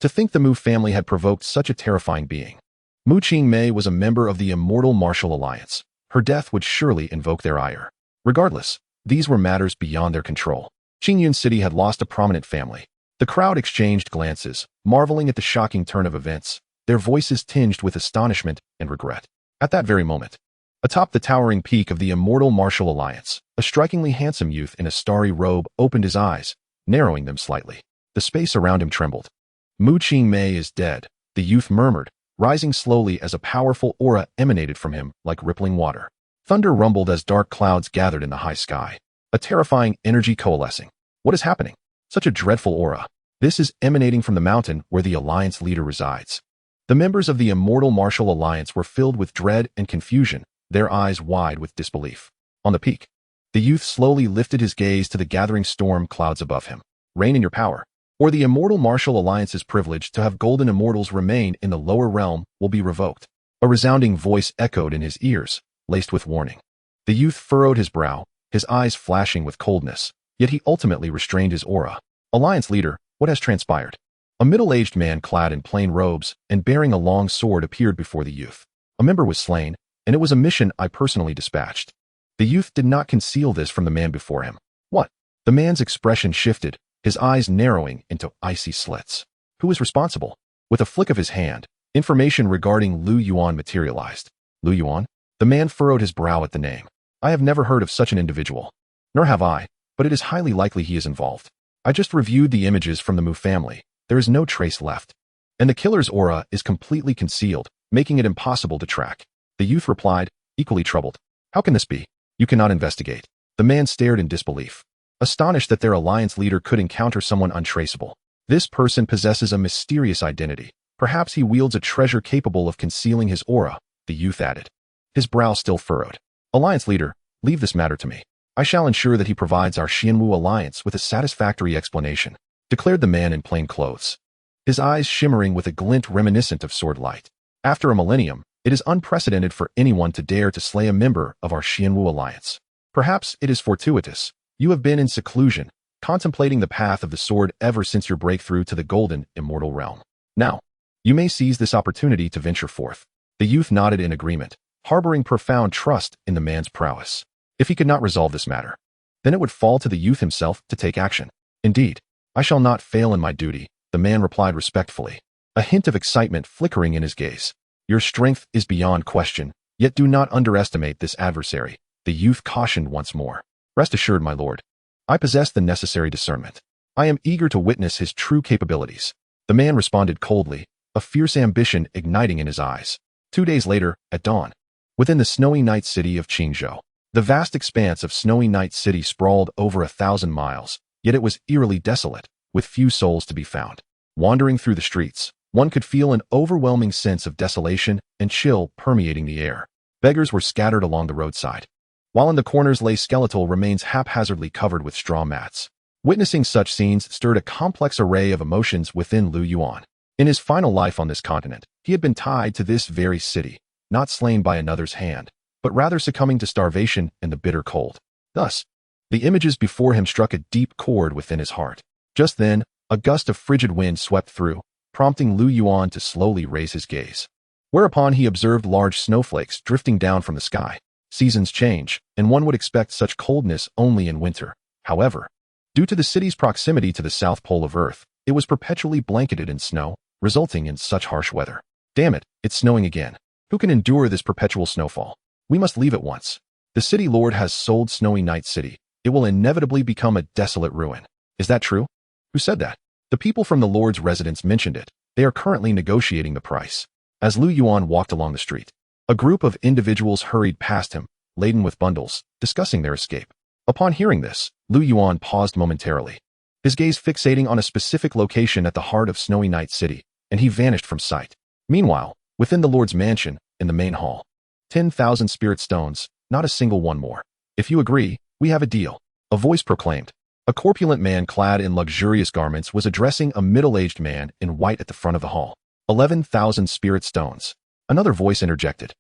To think the Mu family had provoked such a terrifying being. Mu Qingmei was a member of the immortal martial alliance. Her death would surely invoke their ire. Regardless, these were matters beyond their control. Qingyun City had lost a prominent family. The crowd exchanged glances, marveling at the shocking turn of events, their voices tinged with astonishment and regret. At that very moment, atop the towering peak of the immortal martial alliance, a strikingly handsome youth in a starry robe opened his eyes, narrowing them slightly. The space around him trembled. Mu Qingmei is dead, the youth murmured, rising slowly as a powerful aura emanated from him like rippling water. Thunder rumbled as dark clouds gathered in the high sky, a terrifying energy coalescing. What is happening? Such a dreadful aura. This is emanating from the mountain where the alliance leader resides. The members of the immortal martial alliance were filled with dread and confusion, their eyes wide with disbelief. On the peak, the youth slowly lifted his gaze to the gathering storm clouds above him. Reign in your power, or the immortal martial alliance's privilege to have golden immortals remain in the lower realm will be revoked. A resounding voice echoed in his ears, laced with warning. The youth furrowed his brow, his eyes flashing with coldness, yet he ultimately restrained his aura. Alliance leader, what has transpired? A middle-aged man clad in plain robes and bearing a long sword appeared before the youth. A member was slain, and it was a mission I personally dispatched. The youth did not conceal this from the man before him. What? The man's expression shifted, his eyes narrowing into icy slits. Who is responsible? With a flick of his hand, information regarding Lu Yuan materialized. Lu Yuan? The man furrowed his brow at the name. I have never heard of such an individual. Nor have I, but it is highly likely he is involved. I just reviewed the images from the Mu family. There is no trace left. And the killer's aura is completely concealed, making it impossible to track. The youth replied, equally troubled. How can this be? You cannot investigate. The man stared in disbelief, astonished that their alliance leader could encounter someone untraceable. This person possesses a mysterious identity. Perhaps he wields a treasure capable of concealing his aura, the youth added. His brow still furrowed. Alliance leader, leave this matter to me. I shall ensure that he provides our Xianwu alliance with a satisfactory explanation, declared the man in plain clothes, his eyes shimmering with a glint reminiscent of sword light. After a millennium, it is unprecedented for anyone to dare to slay a member of our Xianwu alliance. Perhaps it is fortuitous. You have been in seclusion, contemplating the path of the sword ever since your breakthrough to the golden, immortal realm. Now, you may seize this opportunity to venture forth. The youth nodded in agreement, harboring profound trust in the man's prowess. If he could not resolve this matter, then it would fall to the youth himself to take action. Indeed, I shall not fail in my duty, the man replied respectfully, a hint of excitement flickering in his gaze. Your strength is beyond question, yet do not underestimate this adversary, the youth cautioned once more. Rest assured, my lord, I possess the necessary discernment. I am eager to witness his true capabilities. The man responded coldly, a fierce ambition igniting in his eyes. 2 days later, at dawn, within the snowy night city of Qingzhou, the vast expanse of snowy night city sprawled over 1,000 miles, yet it was eerily desolate, with few souls to be found. Wandering through the streets, one could feel an overwhelming sense of desolation and chill permeating the air. Beggars were scattered along the roadside, while in the corners lay skeletal remains haphazardly covered with straw mats. Witnessing such scenes stirred a complex array of emotions within Lu Yuan. In his final life on this continent, he had been tied to this very city, not slain by another's hand, but rather succumbing to starvation and the bitter cold. Thus, the images before him struck a deep chord within his heart. Just then, a gust of frigid wind swept through, prompting Lu Yuan to slowly raise his gaze. Whereupon he observed large snowflakes drifting down from the sky. Seasons change, and one would expect such coldness only in winter. However, due to the city's proximity to the South Pole of Earth, it was perpetually blanketed in snow, resulting in such harsh weather. Damn it, it's snowing again. Who can endure this perpetual snowfall? We must leave at once. The city lord has sold Snowy Night City. It will inevitably become a desolate ruin. Is that true? Who said that? The people from the lord's residence mentioned it. They are currently negotiating the price. As Lu Yuan walked along the street, a group of individuals hurried past him, laden with bundles, discussing their escape. Upon hearing this, Lu Yuan paused momentarily, his gaze fixating on a specific location at the heart of Snowy Night City, and he vanished from sight. Meanwhile, within the lord's mansion, in the main hall, 10,000 spirit stones, not a single one more. If you agree, we have a deal, a voice proclaimed. A corpulent man clad in luxurious garments was addressing a middle-aged man in white at the front of the hall. 11,000 spirit stones. Another voice interjected,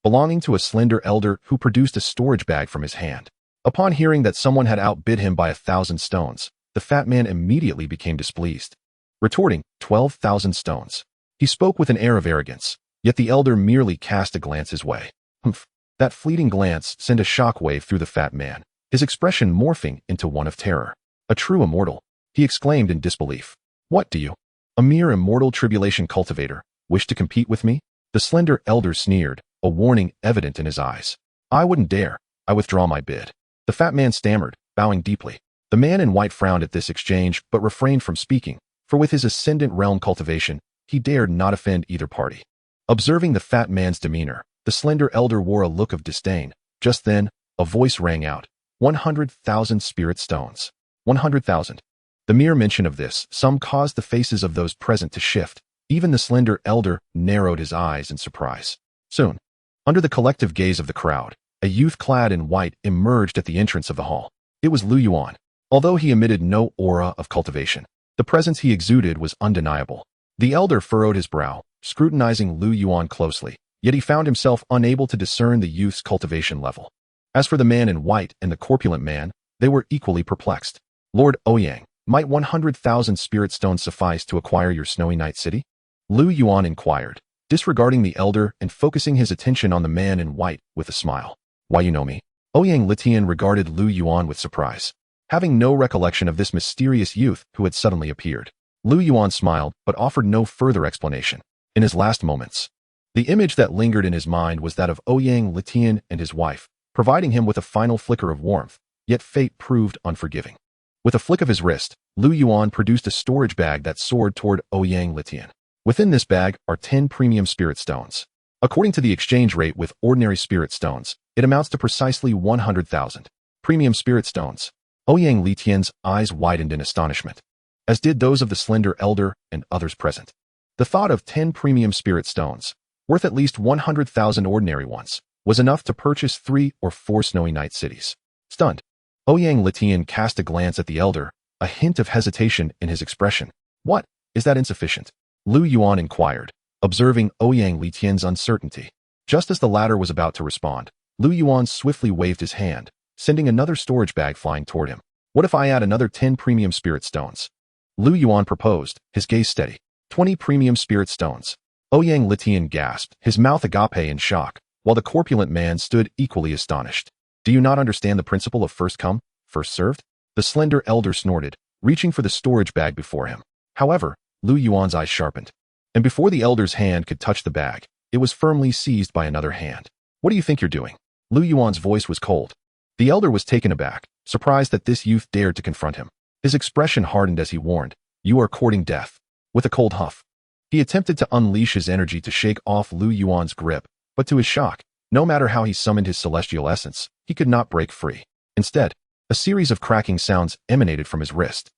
belonging to a slender elder who produced a storage bag from his hand. Upon hearing that someone had outbid him by 1,000 stones, the fat man immediately became displeased, retorting, 12,000 stones. He spoke with an air of arrogance, yet the elder merely cast a glance his way. Humph. That fleeting glance sent a shockwave through the fat man, his expression morphing into one of terror. A true immortal, he exclaimed in disbelief. What do you, a mere immortal tribulation cultivator, wish to compete with me? The slender elder sneered, a warning evident in his eyes. I wouldn't dare. I withdraw my bid. The fat man stammered, bowing deeply. The man in white frowned at this exchange but refrained from speaking, for with his ascendant realm cultivation, he dared not offend either party. Observing the fat man's demeanor, the slender elder wore a look of disdain. Just then, a voice rang out. 100,000 spirit stones. 100,000. The mere mention of this sum caused the faces of those present to shift. Even the slender elder narrowed his eyes in surprise. Soon, under the collective gaze of the crowd, a youth clad in white emerged at the entrance of the hall. It was Lu Yuan. Although he emitted no aura of cultivation, the presence he exuded was undeniable. The elder furrowed his brow, scrutinizing Lu Yuan closely, yet he found himself unable to discern the youth's cultivation level. As for the man in white and the corpulent man, they were equally perplexed. Lord Ouyang, might 100,000 spirit stones suffice to acquire your Snowy Night City? Lu Yuan inquired, disregarding the elder and focusing his attention on the man in white with a smile. Why, you know me? Ouyang Litian regarded Lu Yuan with surprise, having no recollection of this mysterious youth who had suddenly appeared. Lu Yuan smiled but offered no further explanation. In his last moments, the image that lingered in his mind was that of Ouyang Litian and his wife, providing him with a final flicker of warmth, yet fate proved unforgiving. With a flick of his wrist, Lu Yuan produced a storage bag that soared toward Ouyang Litian. Within this bag are 10 premium spirit stones. According to the exchange rate with ordinary spirit stones, it amounts to precisely 100,000 premium spirit stones. Ouyang Litian's eyes widened in astonishment, as did those of the slender elder and others present. The thought of 10 premium spirit stones, worth at least 100,000 ordinary ones, was enough to purchase 3 or 4 Snowy Night cities. Stunned, Ouyang Litian cast a glance at the elder, a hint of hesitation in his expression. What? Is that insufficient? Lu Yuan inquired, observing Ouyang Litian's uncertainty. Just as the latter was about to respond, Lu Yuan swiftly waved his hand, sending another storage bag flying toward him. What if I add another 10 premium spirit stones? Lu Yuan proposed, his gaze steady. 20 premium spirit stones. Ouyang Litian gasped, his mouth agape in shock, while the corpulent man stood equally astonished. Do you not understand the principle of first come, first served? The slender elder snorted, reaching for the storage bag before him. However, Lu Yuan's eyes sharpened, and before the elder's hand could touch the bag, it was firmly seized by another hand. What do you think you're doing? Lu Yuan's voice was cold. The elder was taken aback, surprised that this youth dared to confront him. His expression hardened as he warned, You are courting death. With a cold huff, he attempted to unleash his energy to shake off Lu Yuan's grip, but to his shock, no matter how he summoned his celestial essence, he could not break free. Instead, a series of cracking sounds emanated from his wrist.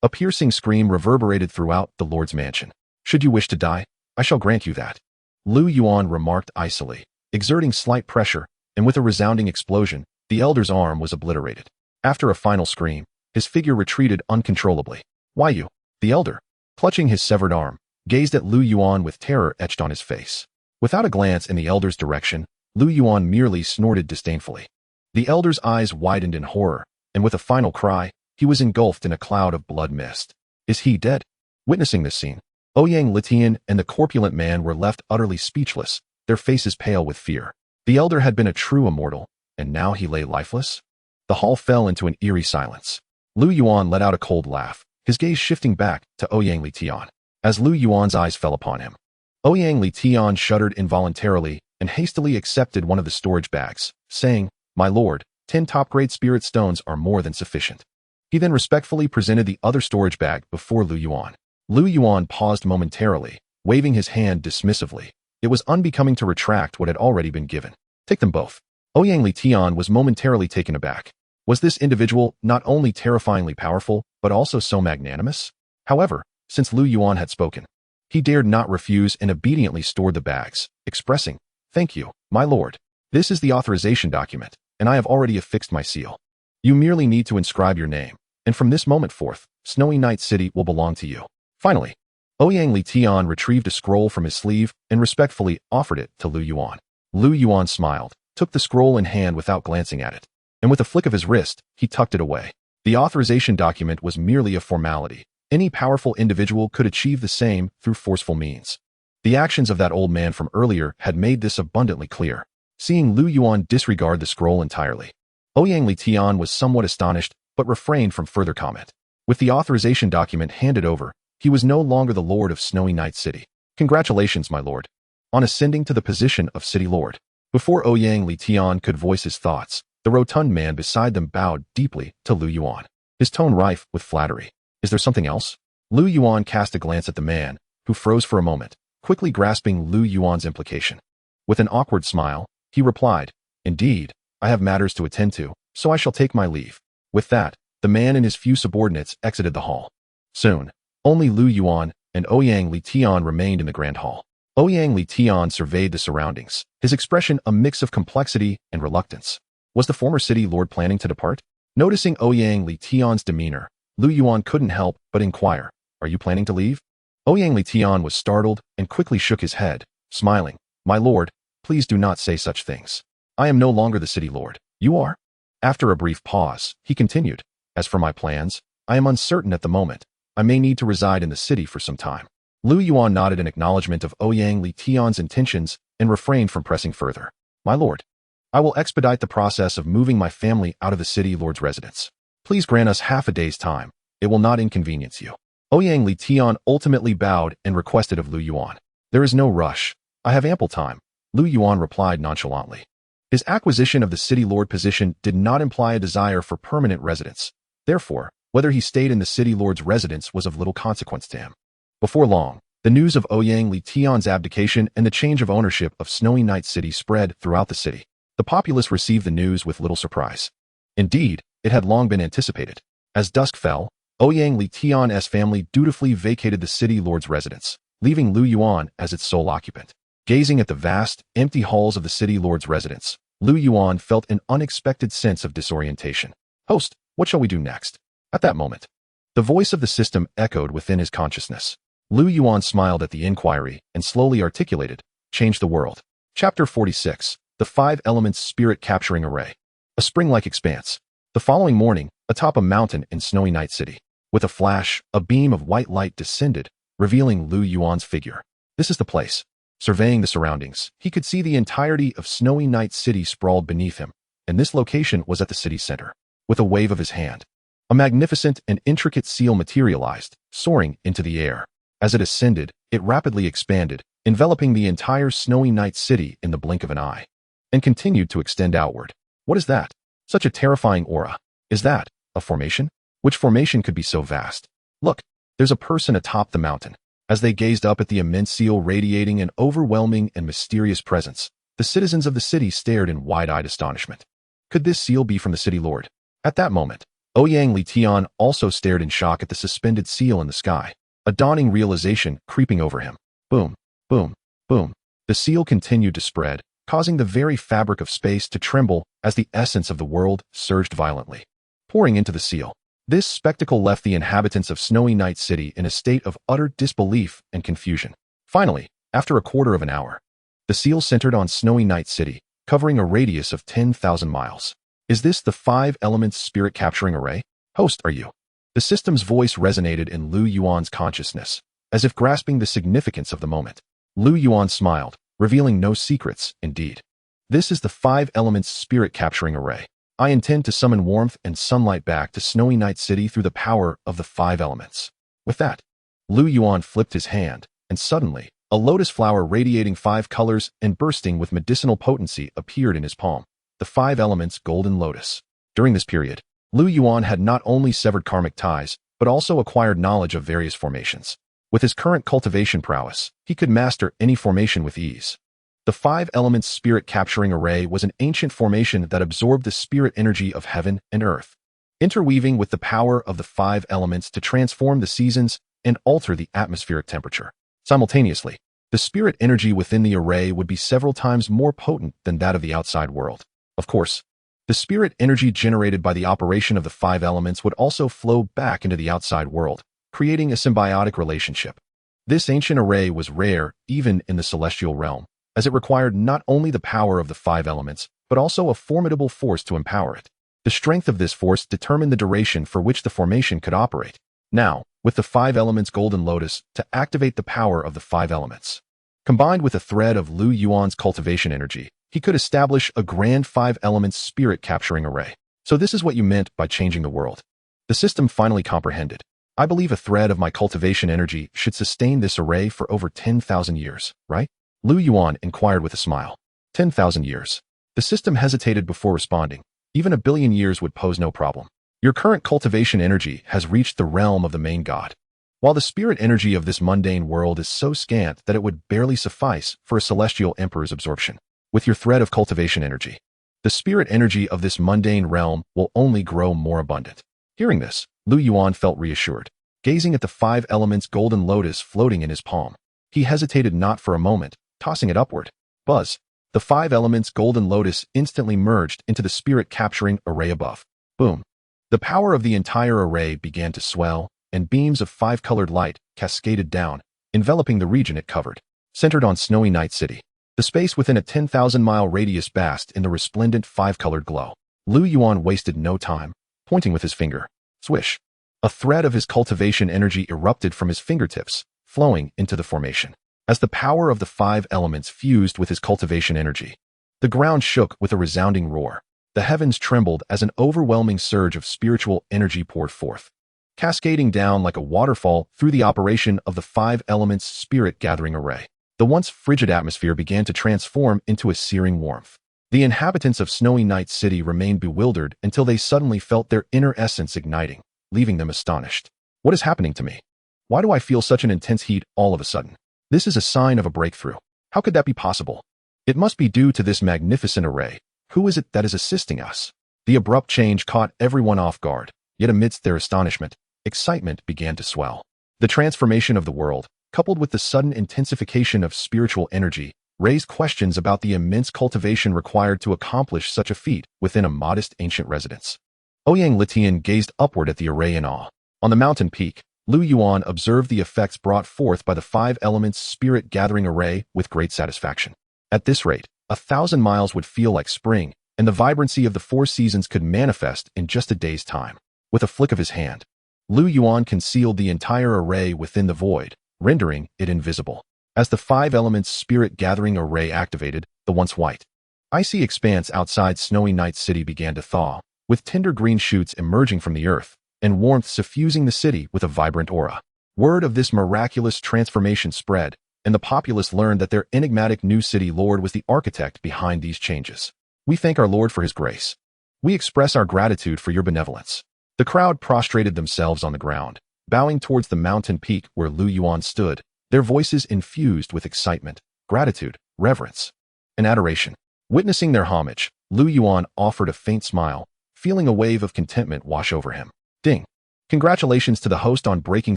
A piercing scream reverberated throughout the Lord's mansion. Should you wish to die, I shall grant you that. Lu Yuan remarked icily, exerting slight pressure, and with a resounding explosion, the elder's arm was obliterated. After a final scream, his figure retreated uncontrollably. Why you? The elder, clutching his severed arm, gazed at Lu Yuan with terror etched on his face. Without a glance in the elder's direction, Lu Yuan merely snorted disdainfully. The elder's eyes widened in horror, and with a final cry, he was engulfed in a cloud of blood mist. Is he dead? Witnessing this scene, Ouyang Litian and the corpulent man were left utterly speechless, their faces pale with fear. The elder had been a true immortal, and now he lay lifeless? The hall fell into an eerie silence. Lu Yuan let out a cold laugh, his gaze shifting back to Ouyang Li-Tian. As Lu Yuan's eyes fell upon him, Ouyang Li-Tian shuddered involuntarily and hastily accepted one of the storage bags, saying, "My lord, 10 top-grade spirit stones are more than sufficient." He then respectfully presented the other storage bag before Lu Yuan. Lu Yuan paused momentarily, waving his hand dismissively. It was unbecoming to retract what had already been given. "Take them both." Ouyang Li-Tian was momentarily taken aback. Was this individual not only terrifyingly powerful, but also so magnanimous? However, since Lu Yuan had spoken, he dared not refuse and obediently stored the bags, expressing, "Thank you, my lord. This is the authorization document, and I have already affixed my seal. You merely need to inscribe your name, and from this moment forth, Snowy Night City will belong to you." Finally, Ouyang Li-Tian retrieved a scroll from his sleeve and respectfully offered it to Lu Yuan. Lu Yuan smiled, took the scroll in hand without glancing at it, and with a flick of his wrist, he tucked it away. The authorization document was merely a formality. Any powerful individual could achieve the same through forceful means. The actions of that old man from earlier had made this abundantly clear. Seeing Lu Yuan disregard the scroll entirely, Ouyang Li-Tian was somewhat astonished, but refrained from further comment. With the authorization document handed over, he was no longer the lord of Snowy Night City. "Congratulations, my lord, on ascending to the position of city lord." Before Ouyang Li-Tian could voice his thoughts, the rotund man beside them bowed deeply to Lu Yuan, his tone rife with flattery. "Is there something else?" Lu Yuan cast a glance at the man, who froze for a moment, quickly grasping Lu Yuan's implication. With an awkward smile, he replied, "Indeed, I have matters to attend to, so I shall take my leave." With that, the man and his few subordinates exited the hall. Soon, only Lu Yuan and Ouyang Li-Tian remained in the grand hall. Ouyang Li-Tian surveyed the surroundings, his expression a mix of complexity and reluctance. Was the former city lord planning to depart? Noticing Ouyang Li-Tian's demeanor, Lu Yuan couldn't help but inquire, "Are you planning to leave?" Ouyang Li-Tian was startled and quickly shook his head, smiling. "My lord, please do not say such things. I am no longer the city lord. You are?" After a brief pause, he continued, "As for my plans, I am uncertain at the moment. I may need to reside in the city for some time." Lu Yuan nodded in acknowledgement of Ouyang Li-Tian's intentions and refrained from pressing further. "My lord, I will expedite the process of moving my family out of the city lord's residence. Please grant us half a day's time. It will not inconvenience you." Ouyang Li-Tian ultimately bowed and requested of Lu Yuan, "There is no rush. I have ample time," Lu Yuan replied nonchalantly. His acquisition of the city lord position did not imply a desire for permanent residence. Therefore, whether he stayed in the city lord's residence was of little consequence to him. Before long, the news of Ouyang Li-Tian's abdication and the change of ownership of Snowy Night City spread throughout the city. The populace received the news with little surprise. Indeed, it had long been anticipated. As dusk fell, Ouyang Li-Tian's family dutifully vacated the city lord's residence, leaving Lu Yuan as its sole occupant. Gazing at the vast, empty halls of the city lord's residence, Lu Yuan felt an unexpected sense of disorientation. "Host, what shall we do next?" At that moment, the voice of the system echoed within his consciousness. Lu Yuan smiled at the inquiry and slowly articulated, "Change the world." Chapter 46, The 5 Elements Spirit Capturing Array. A spring-like expanse. The following morning, atop a mountain in Snowy Night City, with a flash, a beam of white light descended, revealing Lu Yuan's figure. "This is the place." Surveying the surroundings, he could see the entirety of Snowy Night City sprawled beneath him, and this location was at the city's center. With a wave of his hand, a magnificent and intricate seal materialized, soaring into the air. As it ascended, it rapidly expanded, enveloping the entire Snowy Night City in the blink of an eye, and continued to extend outward. "What is that? Such a terrifying aura. Is that a formation? Which formation could be so vast? Look, there's a person atop the mountain." As they gazed up at the immense seal radiating an overwhelming and mysterious presence, the citizens of the city stared in wide-eyed astonishment. Could this seal be from the city lord? At that moment, Ouyang Li-Tian also stared in shock at the suspended seal in the sky, a dawning realization creeping over him. Boom, boom, boom. The seal continued to spread, causing the very fabric of space to tremble as the essence of the world surged violently, pouring into the seal. This spectacle left the inhabitants of Snowy Night City in a state of utter disbelief and confusion. Finally, after a quarter of an hour, the seal centered on Snowy Night City, covering a radius of 10,000 miles. "Is this the 5 Elements Spirit Capturing Array? Host, are you?" The system's voice resonated in Lu Yuan's consciousness, as if grasping the significance of the moment. Lu Yuan smiled, revealing no secrets, indeed. This is the 5 elements spirit capturing array. I intend to summon warmth and sunlight back to Snowy Night City through the power of the 5 elements. With that, Lu Yuan flipped his hand, and suddenly, a lotus flower radiating 5 colors and bursting with medicinal potency appeared in his palm. The 5 elements golden lotus. During this period, Lu Yuan had not only severed karmic ties, but also acquired knowledge of various formations. With his current cultivation prowess, he could master any formation with ease. The 5 elements spirit capturing array was an ancient formation that absorbed the spirit energy of heaven and earth, interweaving with the power of the 5 elements to transform the seasons and alter the atmospheric temperature. Simultaneously, the spirit energy within the array would be several times more potent than that of the outside world. Of course, the spirit energy generated by the operation of the 5 elements would also flow back into the outside world, creating a symbiotic relationship. This ancient array was rare even in the celestial realm, as it required not only the power of the 5 elements, but also a formidable force to empower it. The strength of this force determined the duration for which the formation could operate. Now, with the 5 elements golden lotus to activate the power of the 5 elements. Combined with a thread of Lu Yuan's cultivation energy, he could establish a grand 5 elements spirit capturing array. So this is what you meant by changing the world. The system finally comprehended. I believe a thread of my cultivation energy should sustain this array for over 10,000 years, right? Lu Yuan inquired with a smile. 10,000 years. The system hesitated before responding. Even a billion years would pose no problem. Your current cultivation energy has reached the realm of the main god. While the spirit energy of this mundane world is so scant that it would barely suffice for a celestial emperor's absorption. With your thread of cultivation energy, the spirit energy of this mundane realm will only grow more abundant. Hearing this, Lu Yuan felt reassured. Gazing at the 5 elements golden lotus floating in his palm, he hesitated not for a moment, tossing it upward. Buzz! The 5 elements golden lotus instantly merged into the spirit capturing array above. Boom! The power of the entire array began to swell, and beams of 5-colored light cascaded down, enveloping the region it covered. Centered on Snowy Night City, the space within a 10,000-mile radius basked in the resplendent 5-colored glow. Lu Yuan wasted no time, pointing with his finger. Swish! A thread of his cultivation energy erupted from his fingertips, flowing into the formation. As the power of the 5 elements fused with his cultivation energy, the ground shook with a resounding roar. The heavens trembled as an overwhelming surge of spiritual energy poured forth, cascading down like a waterfall through the operation of the 5 elements spirit gathering array. The once frigid atmosphere began to transform into a searing warmth. The inhabitants of Snowy Night City remained bewildered until they suddenly felt their inner essence igniting, leaving them astonished. What is happening to me? Why do I feel such an intense heat all of a sudden? This is a sign of a breakthrough. How could that be possible? It must be due to this magnificent array. Who is it that is assisting us? The abrupt change caught everyone off guard, yet amidst their astonishment, excitement began to swell. The transformation of the world, coupled with the sudden intensification of spiritual energy, raised questions about the immense cultivation required to accomplish such a feat within a modest ancient residence. Ouyang Litian gazed upward at the array in awe. On the mountain peak, Lu Yuan observed the effects brought forth by the 5 elements spirit gathering array with great satisfaction. At this rate, 1,000 miles would feel like spring, and the vibrancy of the 4 seasons could manifest in just a day's time. With a flick of his hand, Lu Yuan concealed the entire array within the void, rendering it invisible. As the 5 elements spirit gathering array activated, the once white, icy expanse outside Snowy Night City began to thaw, with tender green shoots emerging from the earth, and warmth suffusing the city with a vibrant aura. Word of this miraculous transformation spread, and the populace learned that their enigmatic new city lord was the architect behind these changes. We thank our Lord for his grace. We express our gratitude for your benevolence. The crowd prostrated themselves on the ground, bowing towards the mountain peak where Lu Yuan stood, their voices infused with excitement, gratitude, reverence, and adoration. Witnessing their homage, Lu Yuan offered a faint smile, feeling a wave of contentment wash over him. Ding! Congratulations to the host on breaking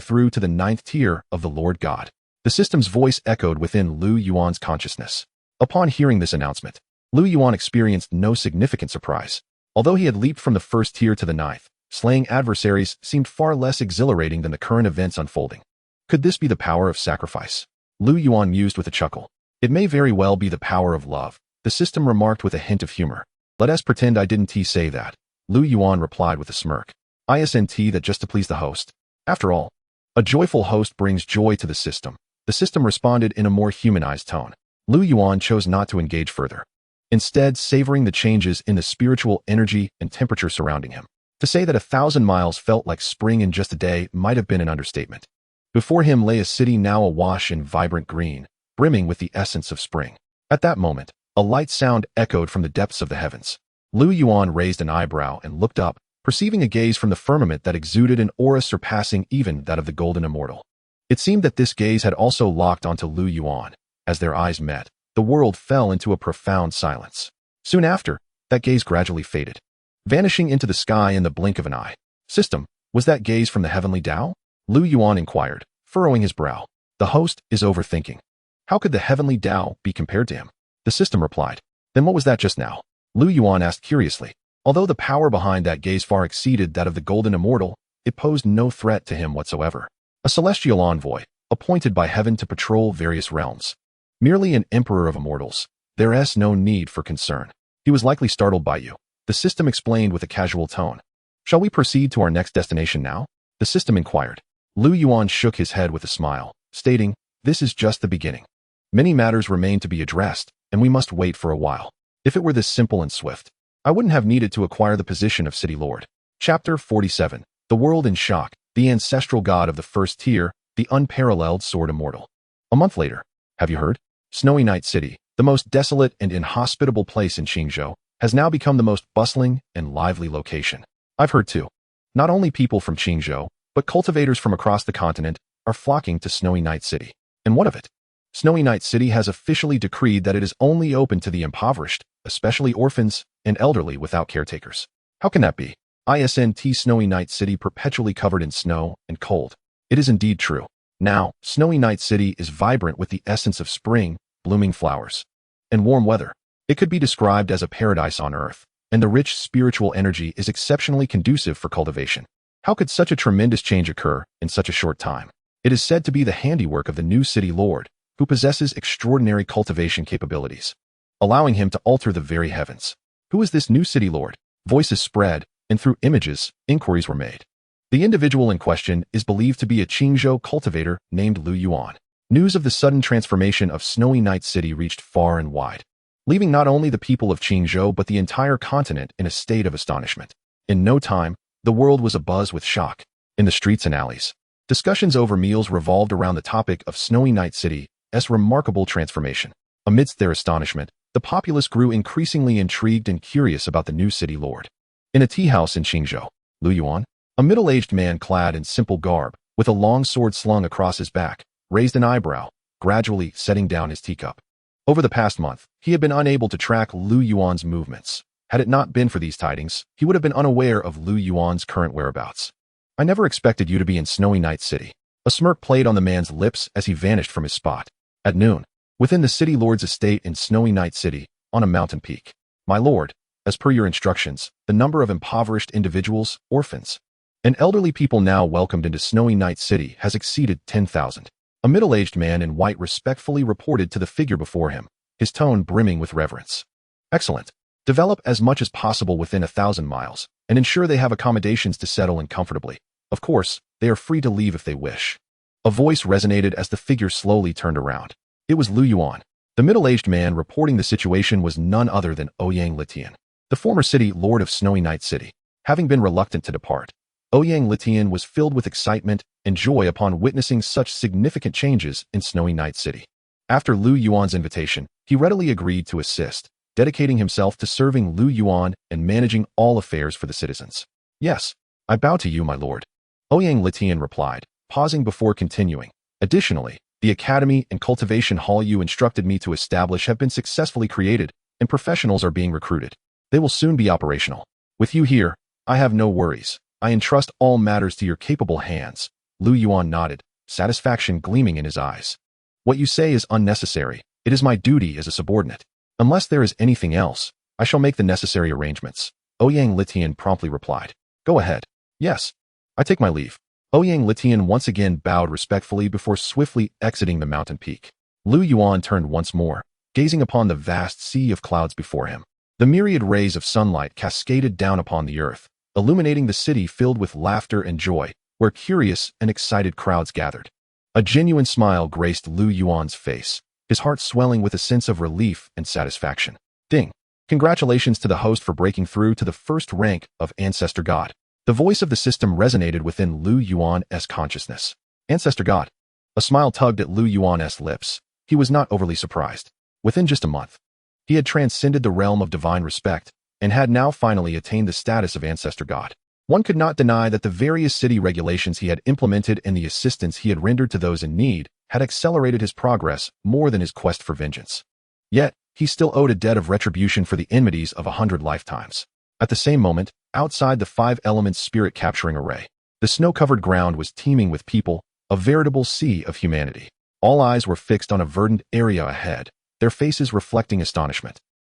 through to the 9th tier of the Lord God. The system's voice echoed within Lu Yuan's consciousness. Upon hearing this announcement, Lu Yuan experienced no significant surprise. Although he had leaped from the 1st tier to the 9th, slaying adversaries seemed far less exhilarating than the current events unfolding. Could this be the power of sacrifice? Lu Yuan mused with a chuckle. It may very well be the power of love, the system remarked with a hint of humor. Let us pretend I didn't say that. Lu Yuan replied with a smirk. Isn't that just to please the host? After all, a joyful host brings joy to the system. The system responded in a more humanized tone. Lu Yuan chose not to engage further. instead savoring the changes in the spiritual energy and temperature surrounding him. To say that 1,000 miles felt like spring in just a day might have been an understatement. Before him lay a city now awash in vibrant green, brimming with the essence of spring. At that moment, a light sound echoed from the depths of the heavens. Lu Yuan raised an eyebrow and looked up, perceiving a gaze from the firmament that exuded an aura surpassing even that of the golden immortal. It seemed that this gaze had also locked onto Lu Yuan. As their eyes met, the world fell into a profound silence. Soon after, that gaze gradually faded, vanishing into the sky in the blink of an eye. System, was that gaze from the heavenly Tao? Lu Yuan inquired, furrowing his brow. The host is overthinking. How could the heavenly Tao be compared to him? The system replied. Then what was that just now? Lu Yuan asked curiously. Although the power behind that gaze far exceeded that of the golden immortal, it posed no threat to him whatsoever. A celestial envoy, appointed by heaven to patrol various realms. Merely an emperor of immortals. There is no need for concern. He was likely startled by you. The system explained with a casual tone. Shall we proceed to our next destination now? The system inquired. Lu Yuan shook his head with a smile, stating, this is just the beginning. Many matters remain to be addressed, and we must wait for a while. If it were this simple and swift, I wouldn't have needed to acquire the position of City Lord. Chapter 47. The World in Shock, the ancestral god of the first tier, the unparalleled sword immortal. A month later, have you heard? Snowy Night City, the most desolate and inhospitable place in Qingzhou, has now become the most bustling and lively location. I've heard too. Not only people from Qingzhou, but cultivators from across the continent are flocking to Snowy Night City. And what of it? Snowy Night City has officially decreed that it is only open to the impoverished, especially orphans and elderly without caretakers. How can that be? Isn't Snowy Night City perpetually covered in snow and cold? It is indeed true. Now, Snowy Night City is vibrant with the essence of spring, blooming flowers, and warm weather. It could be described as a paradise on earth, and the rich spiritual energy is exceptionally conducive for cultivation. How could such a tremendous change occur in such a short time? It is said to be the handiwork of the new city lord, who possesses extraordinary cultivation capabilities, allowing him to alter the very heavens. Who is this new city lord? Voices spread, and through images, inquiries were made. The individual in question is believed to be a Qingzhou cultivator named Lu Yuan. News of the sudden transformation of Snowy Night City reached far and wide, leaving not only the people of Qingzhou but the entire continent in a state of astonishment. In no time, the world was abuzz with shock. In the streets and alleys, discussions over meals revolved around the topic of Snowy Night City's remarkable transformation. Amidst their astonishment, the populace grew increasingly intrigued and curious about the new city lord. In a tea house in Qingzhou, Lu Yuan, a middle-aged man clad in simple garb, with a long sword slung across his back, raised an eyebrow, gradually setting down his teacup. Over the past month, he had been unable to track Lu Yuan's movements. Had it not been for these tidings, he would have been unaware of Lu Yuan's current whereabouts. I never expected you to be in Snowy Night City. A smirk played on the man's lips as he vanished from his spot. At noon, within the city lord's estate in Snowy Night City, on a mountain peak. My lord, as per your instructions, the number of impoverished individuals, orphans, and elderly people now welcomed into Snowy Night City has exceeded 10,000. A middle-aged man in white respectfully reported to the figure before him, his tone brimming with reverence. Excellent. Develop as much as possible within 1,000 miles, and ensure they have accommodations to settle in comfortably. Of course, they are free to leave if they wish. A voice resonated as the figure slowly turned around. It was Lu Yuan. The middle-aged man reporting the situation was none other than Xianxiaaudiobooks, the former city lord of Snowy Night City. Having been reluctant to depart, Xianxiaaudiobooks was filled with excitement and joy upon witnessing such significant changes in Snowy Night City. After Lu Yuan's invitation, he readily agreed to assist, dedicating himself to serving Lu Yuan and managing all affairs for the citizens. Yes, I bow to you, my lord, Xianxiaaudiobooks replied, pausing before continuing. Additionally, the academy and cultivation hall you instructed me to establish have been successfully created, and professionals are being recruited. They will soon be operational. With you here, I have no worries. I entrust all matters to your capable hands. Lu Yuan nodded, satisfaction gleaming in his eyes. What you say is unnecessary. It is my duty as a subordinate. Unless there is anything else, I shall make the necessary arrangements. Xianxiaaudiobooks promptly replied. Go ahead. Yes. I take my leave. Xianxiaaudiobooks once again bowed respectfully before swiftly exiting the mountain peak. Lu Yuan turned once more, gazing upon the vast sea of clouds before him. The myriad rays of sunlight cascaded down upon the earth, illuminating the city filled with laughter and joy, where curious and excited crowds gathered. A genuine smile graced Lu Yuan's face, his heart swelling with a sense of relief and satisfaction. Ding! Congratulations to the host for breaking through to the first rank of Ancestor God. The voice of the system resonated within Lu Yuan's consciousness. Ancestor God. A smile tugged at Lu Yuan's lips. He was not overly surprised. Within just a month, he had transcended the realm of divine respect and had now finally attained the status of Ancestor God. One could not deny that the various city regulations he had implemented and the assistance he had rendered to those in need had accelerated his progress more than his quest for vengeance. Yet, he still owed a debt of retribution for the enmities of 100 lifetimes. At the same moment, outside the 5 elements spirit capturing array, the snow-covered ground was teeming with people, a veritable sea of humanity. All eyes were fixed on a verdant area ahead, their faces reflecting astonishment.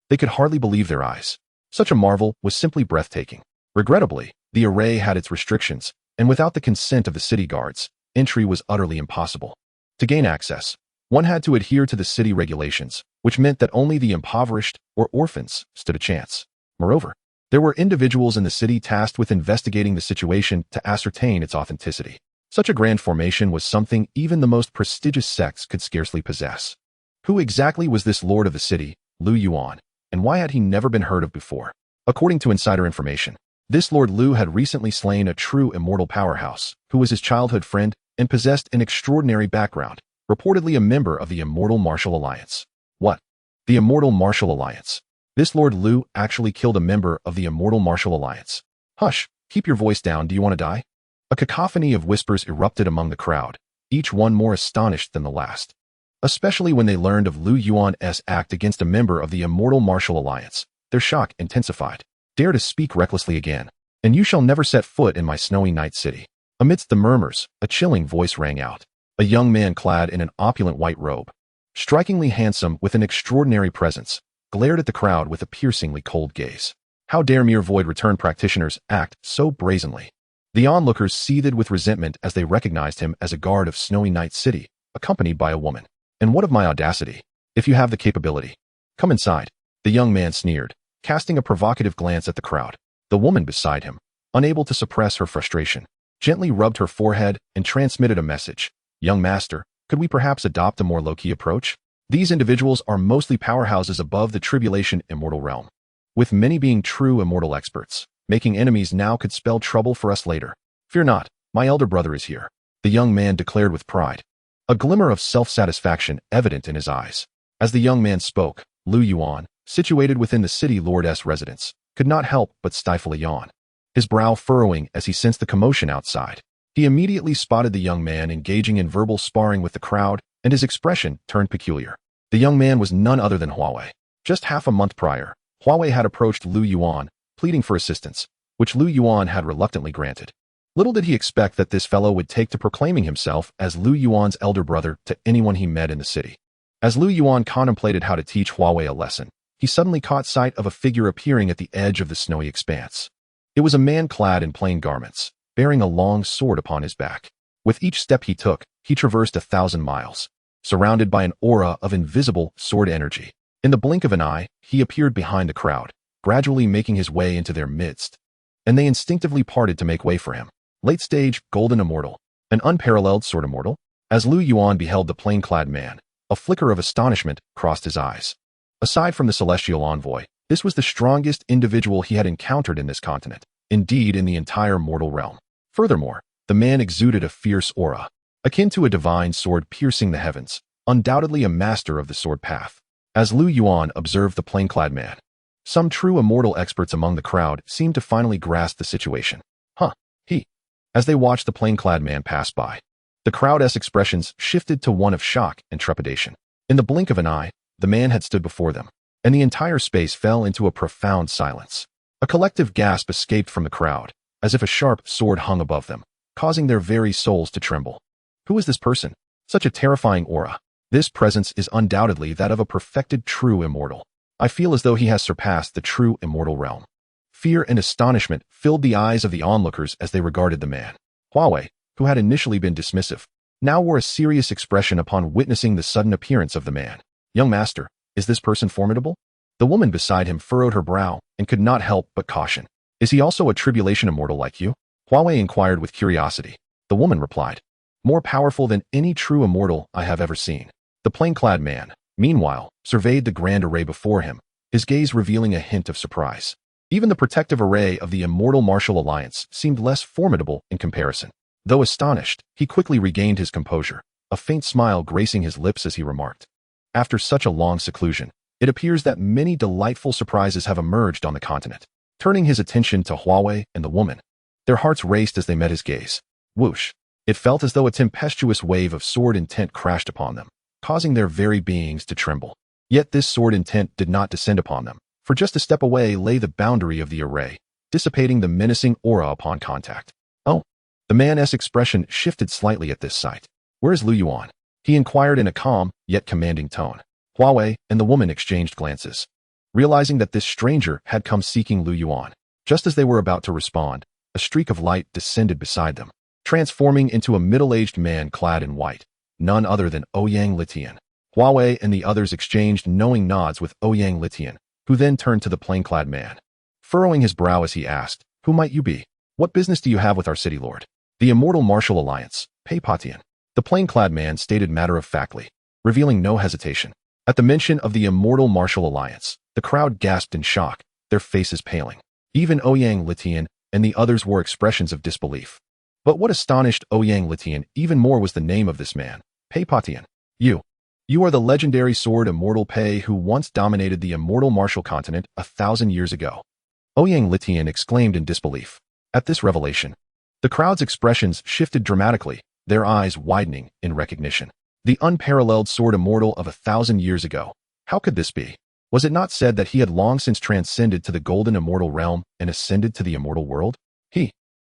They could hardly believe their eyes. Such a marvel was simply breathtaking. Regrettably, the array had its restrictions, and without the consent of the city guards, entry was utterly impossible. To gain access, one had to adhere to the city regulations, which meant that only the impoverished or orphans stood a chance. Moreover, there were individuals in the city tasked with investigating the situation to ascertain its authenticity. Such a grand formation was something even the most prestigious sects could scarcely possess. Who exactly was this lord of the city, Lu Yuan, and why had he never been heard of before? According to insider information, this Lord Lu had recently slain a true immortal powerhouse, who was his childhood friend and possessed an extraordinary background, reportedly a member of the Immortal Martial Alliance. What? The Immortal Martial Alliance? This Lord Lu actually killed a member of the Immortal Martial Alliance. Hush, keep your voice down, do you want to die? A cacophony of whispers erupted among the crowd, each one more astonished than the last. Especially when they learned of Lu Yuan's act against a member of the Immortal Martial Alliance, their shock intensified. Dare to speak recklessly again, and you shall never set foot in my snowy night city. Amidst the murmurs, a chilling voice rang out. A young man clad in an opulent white robe, strikingly handsome with an extraordinary presence, glared at the crowd with a piercingly cold gaze. How dare mere void return practitioners act so brazenly? The onlookers seethed with resentment as they recognized him as a guard of Snowy Night City, accompanied by a woman. And what of my audacity? If you have the capability, come inside. The young man sneered, casting a provocative glance at the crowd. The woman beside him, unable to suppress her frustration, gently rubbed her forehead and transmitted a message. Young master, could we perhaps adopt a more low-key approach? These individuals are mostly powerhouses above the tribulation immortal realm, with many being true immortal experts. Making enemies now could spell trouble for us later. Fear not, my elder brother is here, the young man declared with pride, a glimmer of self-satisfaction evident in his eyes. As the young man spoke, Lu Yuan, situated within the city lord's residence, could not help but stifle a yawn, his brow furrowing as he sensed the commotion outside. He immediately spotted the young man engaging in verbal sparring with the crowd, and his expression turned peculiar. The young man was none other than Huawei. Just half a month prior, Huawei had approached Lu Yuan, pleading for assistance, which Lu Yuan had reluctantly granted. Little did he expect that this fellow would take to proclaiming himself as Lu Yuan's elder brother to anyone he met in the city. As Lu Yuan contemplated how to teach Huawei a lesson, he suddenly caught sight of a figure appearing at the edge of the snowy expanse. It was a man clad in plain garments, bearing a long sword upon his back. With each step he took, he traversed 1,000 miles, surrounded by an aura of invisible sword energy. In the blink of an eye, he appeared behind the crowd, gradually making his way into their midst, and they instinctively parted to make way for him. Late stage, golden immortal, an unparalleled sword immortal? As Lu Yuan beheld the plain-clad man, a flicker of astonishment crossed his eyes. Aside from the celestial envoy, this was the strongest individual he had encountered in this continent, indeed in the entire mortal realm. Furthermore, the man exuded a fierce aura, akin to a divine sword piercing the heavens, undoubtedly a master of the sword path. As Lu Yuan observed the plain-clad man, some true immortal experts among the crowd seemed to finally grasp the situation. As they watched the plain-clad man pass by, the crowd's expressions shifted to one of shock and trepidation. In the blink of an eye, the man had stood before them, and the entire space fell into a profound silence. A collective gasp escaped from the crowd, as if a sharp sword hung above them, causing their very souls to tremble. Who is this person? Such a terrifying aura. This presence is undoubtedly that of a perfected true immortal. I feel as though he has surpassed the true immortal realm. Fear and astonishment filled the eyes of the onlookers as they regarded the man. Huawei, who had initially been dismissive, now wore a serious expression upon witnessing the sudden appearance of the man. Young master, is this person formidable? The woman beside him furrowed her brow and could not help but caution. Is he also a tribulation immortal like you? Huawei inquired with curiosity. The woman replied, more powerful than any true immortal I have ever seen. The plain-clad man, meanwhile, surveyed the grand array before him, his gaze revealing a hint of surprise. Even the protective array of the immortal martial alliance seemed less formidable in comparison. Though astonished, he quickly regained his composure, a faint smile gracing his lips as he remarked, "After such a long seclusion, it appears that many delightful surprises have emerged on the continent." Turning his attention to Huawei and the woman, their hearts raced as they met his gaze. Whoosh! It felt as though a tempestuous wave of sword intent crashed upon them, causing their very beings to tremble. Yet this sword intent did not descend upon them, for just a step away lay the boundary of the array, dissipating the menacing aura upon contact. "Oh." The man's expression shifted slightly at this sight. "Where is Lu Yuan?" he inquired in a calm, yet commanding tone. Huawei and the woman exchanged glances, realizing that this stranger had come seeking Lu Yuan. Just as they were about to respond, a streak of light descended beside them, transforming into a middle-aged man clad in white, none other than Ouyang Litian. Huawei and the others exchanged knowing nods with Ouyang Litian, who then turned to the plain-clad man, furrowing his brow as he asked, "Who might you be? What business do you have with our city lord?" "The Immortal Martial Alliance, Pei-Patian," the plain-clad man stated matter-of-factly, revealing no hesitation. At the mention of the Immortal Martial Alliance, the crowd gasped in shock, their faces paling. Even Ouyang Litian and the others wore expressions of disbelief. But what astonished Ouyang Litian even more was the name of this man, Pei-Patian. You are the legendary sword Immortal Pei who once dominated the immortal martial continent 1,000 years ago. Ouyang Litian exclaimed in disbelief. At this revelation, the crowd's expressions shifted dramatically, their eyes widening in recognition. The unparalleled sword immortal of 1,000 years ago. How could this be? Was it not said that he had long since transcended to the golden immortal realm and ascended to the immortal world?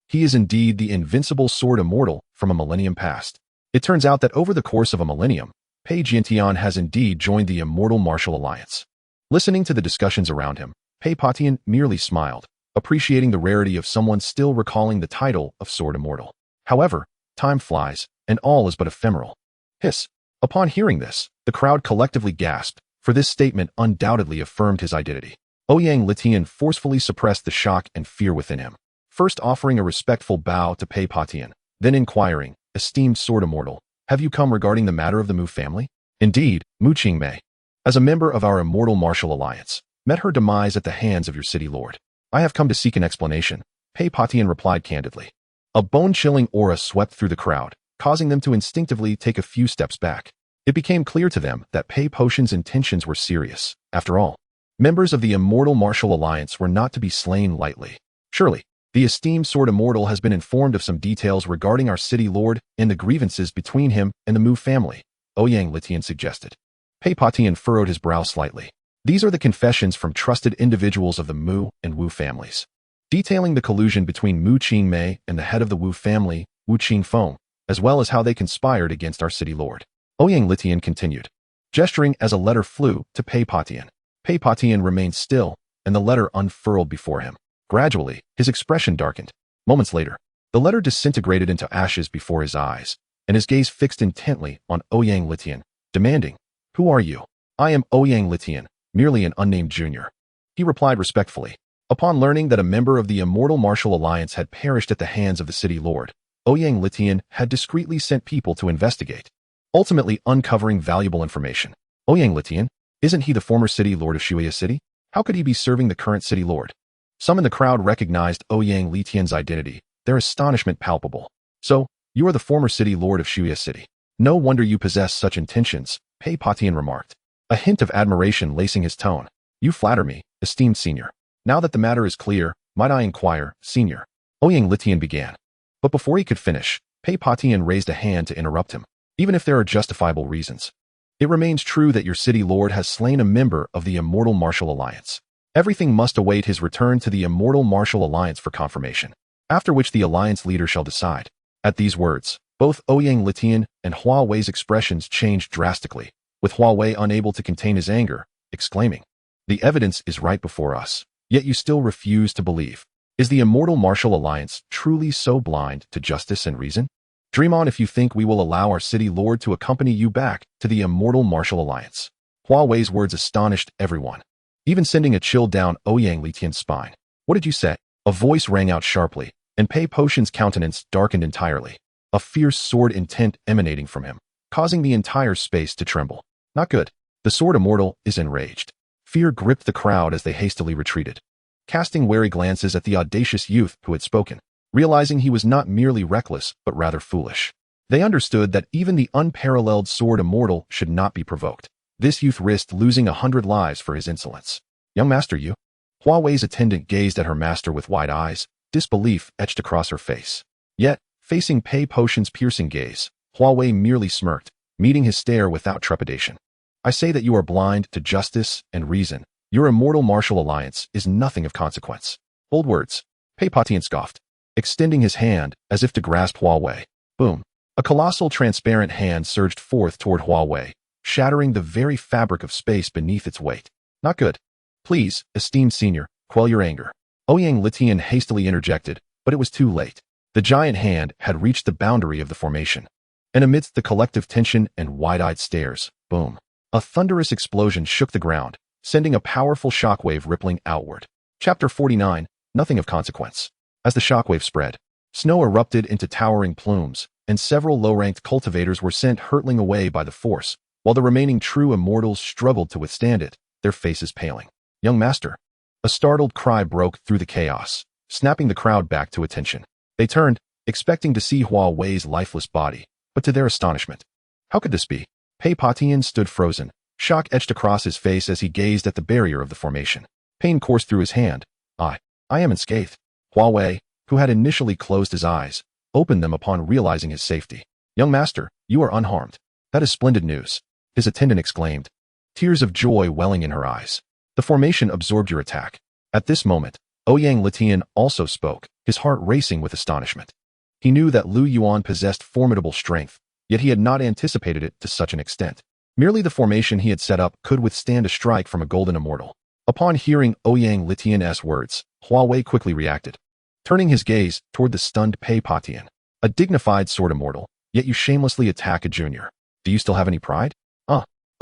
He is indeed the invincible sword immortal from a millennium past. It turns out that over the course of a millennium, Pei Jiantian has indeed joined the Immortal Martial Alliance. Listening to the discussions around him, Pei-Patian merely smiled, appreciating the rarity of someone still recalling the title of Sword Immortal. However, time flies, and all is but ephemeral. Hiss. Upon hearing this, the crowd collectively gasped, for this statement undoubtedly affirmed his identity. Ouyang Litian forcefully suppressed the shock and fear within him, first offering a respectful bow to Pei-Patian, then inquiring, "Esteemed Sword Immortal, have you come regarding the matter of the Mu family?" "Indeed, Mu Qingmei. As a member of our Immortal Martial Alliance, met her demise at the hands of your city lord. I have come to seek an explanation," Pei-Patian replied candidly. A bone-chilling aura swept through the crowd, causing them to instinctively take a few steps back. It became clear to them that Pei-Patian's intentions were serious. After all, members of the Immortal Martial Alliance were not to be slain lightly. Surely, the esteemed Sword Immortal has been informed of some details regarding our city lord and the grievances between him and the Mu family, Ouyang Litian suggested. Pei-Patian furrowed his brow slightly. These are the confessions from trusted individuals of the Mu and Wu families, detailing the collusion between Mu Qingmei and the head of the Wu family, Wu Qingfeng, as well as how they conspired against our city lord. Ouyang Litian continued, gesturing as a letter flew to Pei-Patian. Pei-Patian remained still, and the letter unfurled before him. Gradually, his expression darkened. Moments later, the letter disintegrated into ashes before his eyes, and his gaze fixed intently on Ouyang Litian, demanding, "Who are you?" "I am Ouyang Litian, merely an unnamed junior," he replied respectfully. Upon learning that a member of the Immortal Martial Alliance had perished at the hands of the city lord, Ouyang Litian had discreetly sent people to investigate, ultimately uncovering valuable information. Ouyang Litian? Isn't he the former city lord of Shuya City? How could he be serving the current city lord? Some in the crowd recognized Ouyang Litian's identity, their astonishment palpable. "So, you are the former city lord of Shuya City. No wonder you possess such intentions," Pei-Patian remarked, a hint of admiration lacing his tone. "You flatter me, esteemed senior. Now that the matter is clear, might I inquire, senior?" Ouyang Litian began. But before he could finish, Pei-Patian raised a hand to interrupt him. "Even if there are justifiable reasons, it remains true that your city lord has slain a member of the Immortal Martial Alliance. Everything must await his return to the Immortal Martial Alliance for confirmation, after which the alliance leader shall decide." At these words, both Ouyang Litian and Huawei's expressions changed drastically, with Huawei unable to contain his anger, exclaiming, "The evidence is right before us, yet you still refuse to believe. Is the Immortal Martial Alliance truly so blind to justice and reason? Dream on if you think we will allow our city lord to accompany you back to the Immortal Martial Alliance." Huawei's words astonished everyone, even sending a chill down Ouyang Litian's spine. "What did you say?" A voice rang out sharply, and Pei-Patian's countenance darkened entirely, a fierce sword intent emanating from him, causing the entire space to tremble. "Not good. The Sword Immortal is enraged. Fear gripped the crowd as they hastily retreated, casting wary glances at the audacious youth who had spoken, realizing he was not merely reckless, but rather foolish. They understood that even the unparalleled sword immortal should not be provoked. This youth risked losing 100 lives for his insolence. Young master, you? Huawei's attendant gazed at her master with wide eyes, disbelief etched across her face. Yet, facing Pei Potion's piercing gaze, Huawei merely smirked, meeting his stare without trepidation. I say that you are blind to justice and reason. Your immortal martial alliance is nothing of consequence. Bold words. Pei Potion scoffed, extending his hand as if to grasp Huawei. Boom. A colossal transparent hand surged forth toward Huawei, shattering the very fabric of space beneath its weight. Not good. Please, esteemed senior, quell your anger. Ouyang Litian hastily interjected, but it was too late. The giant hand had reached the boundary of the formation. And amidst the collective tension and wide-eyed stares, boom. A thunderous explosion shook the ground, sending a powerful shockwave rippling outward. Chapter 49, Nothing of Consequence. As the shockwave spread, snow erupted into towering plumes, and several low-ranked cultivators were sent hurtling away by the force, while the remaining true immortals struggled to withstand it, their faces paling. Young master. A startled cry broke through the chaos, snapping the crowd back to attention. They turned, expecting to see Huawei's lifeless body, but to their astonishment, how could this be? Pei Potion stood frozen, shock etched across his face as he gazed at the barrier of the formation. Pain coursed through his hand. I am unscathed. Huawei, who had initially closed his eyes, opened them upon realizing his safety. Young master, you are unharmed. That is splendid news, his attendant exclaimed, tears of joy welling in her eyes. The formation absorbed your attack. At this moment, Ouyang Litian also spoke, his heart racing with astonishment. He knew that Lu Yuan possessed formidable strength, yet he had not anticipated it to such an extent. Merely the formation he had set up could withstand a strike from a golden immortal. Upon hearing Ouyang Litian's words, Huawei quickly reacted, turning his gaze toward the stunned Pei Potion. A dignified sword immortal, yet you shamelessly attack a junior. Do you still have any pride?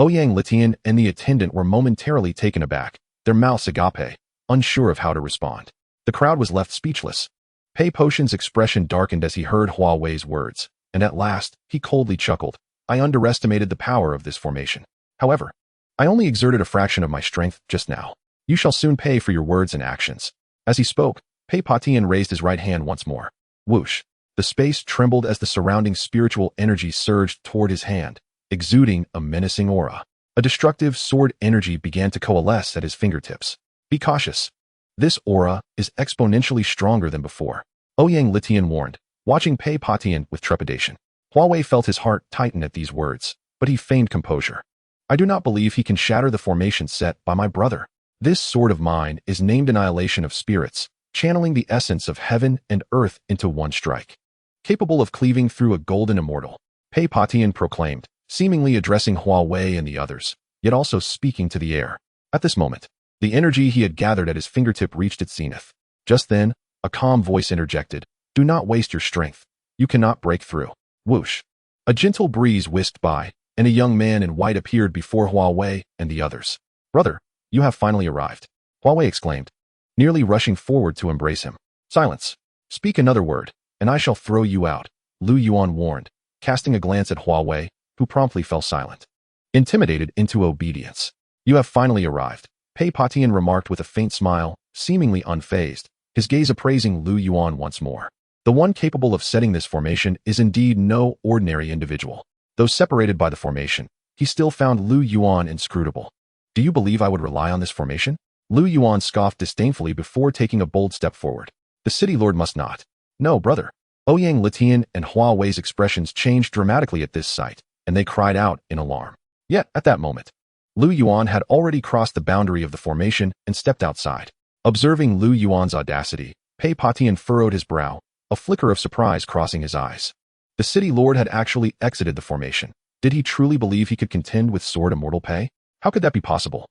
Ouyang Litian and the attendant were momentarily taken aback, their mouths agape, unsure of how to respond. The crowd was left speechless. Pei Potion's expression darkened as he heard Huawei's words, and at last, he coldly chuckled. I underestimated the power of this formation. However, I only exerted a fraction of my strength just now. You shall soon pay for your words and actions. As he spoke, Pei Potion raised his right hand once more. Whoosh. The space trembled as the surrounding spiritual energy surged toward his hand, exuding a menacing aura. A destructive sword energy began to coalesce at his fingertips. Be cautious. This aura is exponentially stronger than before, Ouyang Litian warned, watching Pei Potion with trepidation. Huawei felt his heart tighten at these words, but he feigned composure. I do not believe he can shatter the formation set by my brother. This sword of mine is named Annihilation of Spirits, channeling the essence of heaven and earth into one strike. Capable of cleaving through a golden immortal, Pei Potion proclaimed, seemingly addressing Huawei and the others, yet also speaking to the air. At this moment, the energy he had gathered at his fingertip reached its zenith. Just then, a calm voice interjected, do not waste your strength. You cannot break through. Whoosh. A gentle breeze whisked by, and a young man in white appeared before Huawei and the others. Brother, you have finally arrived, Huawei exclaimed, nearly rushing forward to embrace him. Silence. Speak another word, and I shall throw you out, Lu Yuan warned, casting a glance at Huawei, who promptly fell silent. Intimidated into obedience. You have finally arrived, Pei Potion remarked with a faint smile, seemingly unfazed, his gaze appraising Lu Yuan once more. The one capable of setting this formation is indeed no ordinary individual. Though separated by the formation, he still found Lu Yuan inscrutable. Do you believe I would rely on this formation? Lu Yuan scoffed disdainfully before taking a bold step forward. The city lord must not. No, brother. Ouyang Litian and Huawei's expressions changed dramatically at this sight, and they cried out in alarm. Yet, at that moment, Lu Yuan had already crossed the boundary of the formation and stepped outside. Observing Lu Yuan's audacity, Pei Potion furrowed his brow, a flicker of surprise crossing his eyes. The city lord had actually exited the formation. Did he truly believe he could contend with sword immortal Pei? How could that be possible?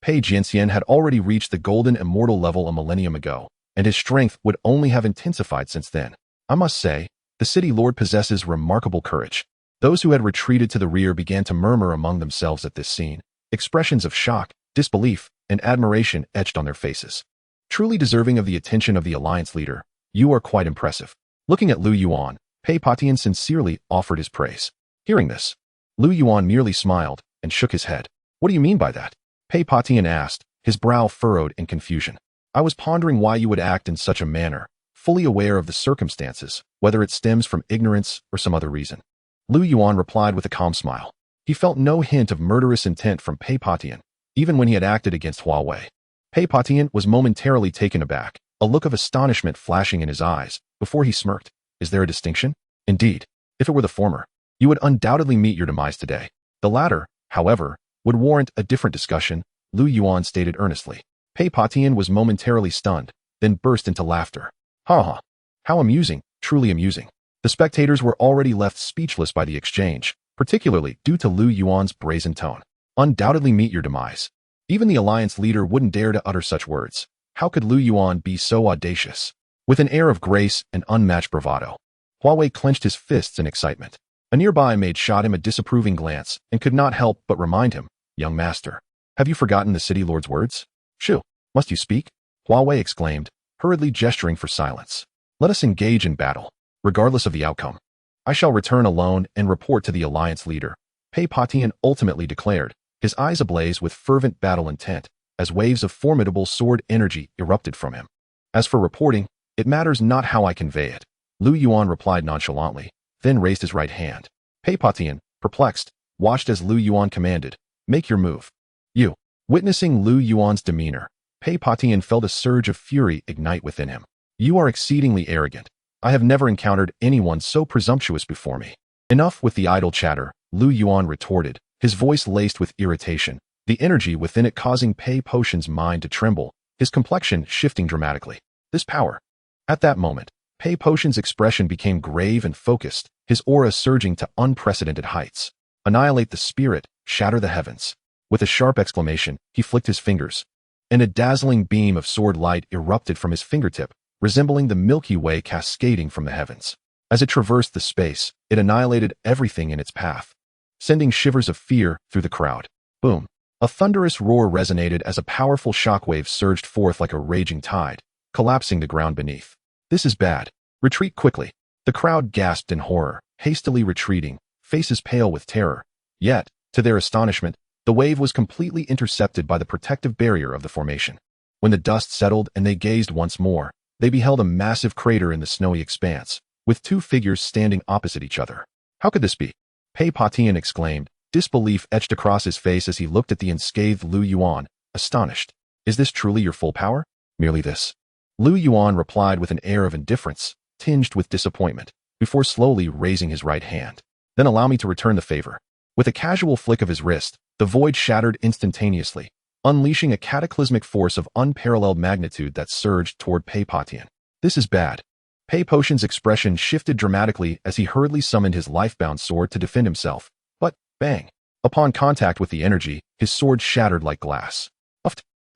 Pei Jianxian had already reached the golden immortal level a millennium ago, and his strength would only have intensified since then. I must say, the city lord possesses remarkable courage. Those who had retreated to the rear began to murmur among themselves at this scene, expressions of shock, disbelief, and admiration etched on their faces. Truly deserving of the attention of the alliance leader, you are quite impressive. Looking at Lu Yuan, Pei Potion sincerely offered his praise. Hearing this, Lu Yuan merely smiled and shook his head. What do you mean by that? Pei Potion asked, his brow furrowed in confusion. I was pondering why you would act in such a manner, fully aware of the circumstances, whether it stems from ignorance or some other reason. Lu Yuan replied with a calm smile. He felt no hint of murderous intent from Pei Patian, even when he had acted against Huawei. Pei Patian was momentarily taken aback, a look of astonishment flashing in his eyes, before he smirked. Is there a distinction? Indeed, if it were the former, you would undoubtedly meet your demise today. The latter, however, would warrant a different discussion, Lu Yuan stated earnestly. Pei Patian was momentarily stunned, then burst into laughter. Ha ha! How amusing, truly amusing. The spectators were already left speechless by the exchange, particularly due to Lu Yuan's brazen tone. Undoubtedly meet your demise. Even the alliance leader wouldn't dare to utter such words. How could Lu Yuan be so audacious? With an air of grace and unmatched bravado, Huawei clenched his fists in excitement. A nearby maid shot him a disapproving glance and could not help but remind him, young master, have you forgotten the city lord's words? Shoo, must you speak? Huawei exclaimed, hurriedly gesturing for silence. Let us engage in battle, regardless of the outcome. I shall return alone and report to the alliance leader, Pei Patian ultimately declared, his eyes ablaze with fervent battle intent, as waves of formidable sword energy erupted from him. As for reporting, it matters not how I convey it, Lu Yuan replied nonchalantly, then raised his right hand. Pei Patian, perplexed, watched as Lu Yuan commanded, make your move. You. Witnessing Lu Yuan's demeanor, Pei Patian felt a surge of fury ignite within him. You are exceedingly arrogant. I have never encountered anyone so presumptuous before me. Enough with the idle chatter, Lu Yuan retorted, his voice laced with irritation, the energy within it causing Pei Patian's mind to tremble, his complexion shifting dramatically. This power. At that moment, Pei Patian's expression became grave and focused, his aura surging to unprecedented heights. Annihilate the spirit, shatter the heavens. With a sharp exclamation, he flicked his fingers, and a dazzling beam of sword light erupted from his fingertip, resembling the Milky Way cascading from the heavens. As it traversed the space, it annihilated everything in its path, sending shivers of fear through the crowd. Boom! A thunderous roar resonated as a powerful shockwave surged forth like a raging tide, collapsing the ground beneath. This is bad. Retreat quickly. The crowd gasped in horror, hastily retreating, faces pale with terror. Yet, to their astonishment, the wave was completely intercepted by the protective barrier of the formation. When the dust settled and they gazed once more, they beheld a massive crater in the snowy expanse, with two figures standing opposite each other. How could this be? Pei Patian exclaimed, disbelief etched across his face as he looked at the unscathed Lu Yuan, astonished. Is this truly your full power? Merely this. Lu Yuan replied with an air of indifference, tinged with disappointment, before slowly raising his right hand. Then allow me to return the favor. With a casual flick of his wrist, the void shattered instantaneously, unleashing a cataclysmic force of unparalleled magnitude that surged toward Pei Patian. This is bad. Pei Patian's expression shifted dramatically as he hurriedly summoned his life-bound sword to defend himself. But, bang! Upon contact with the energy, his sword shattered like glass.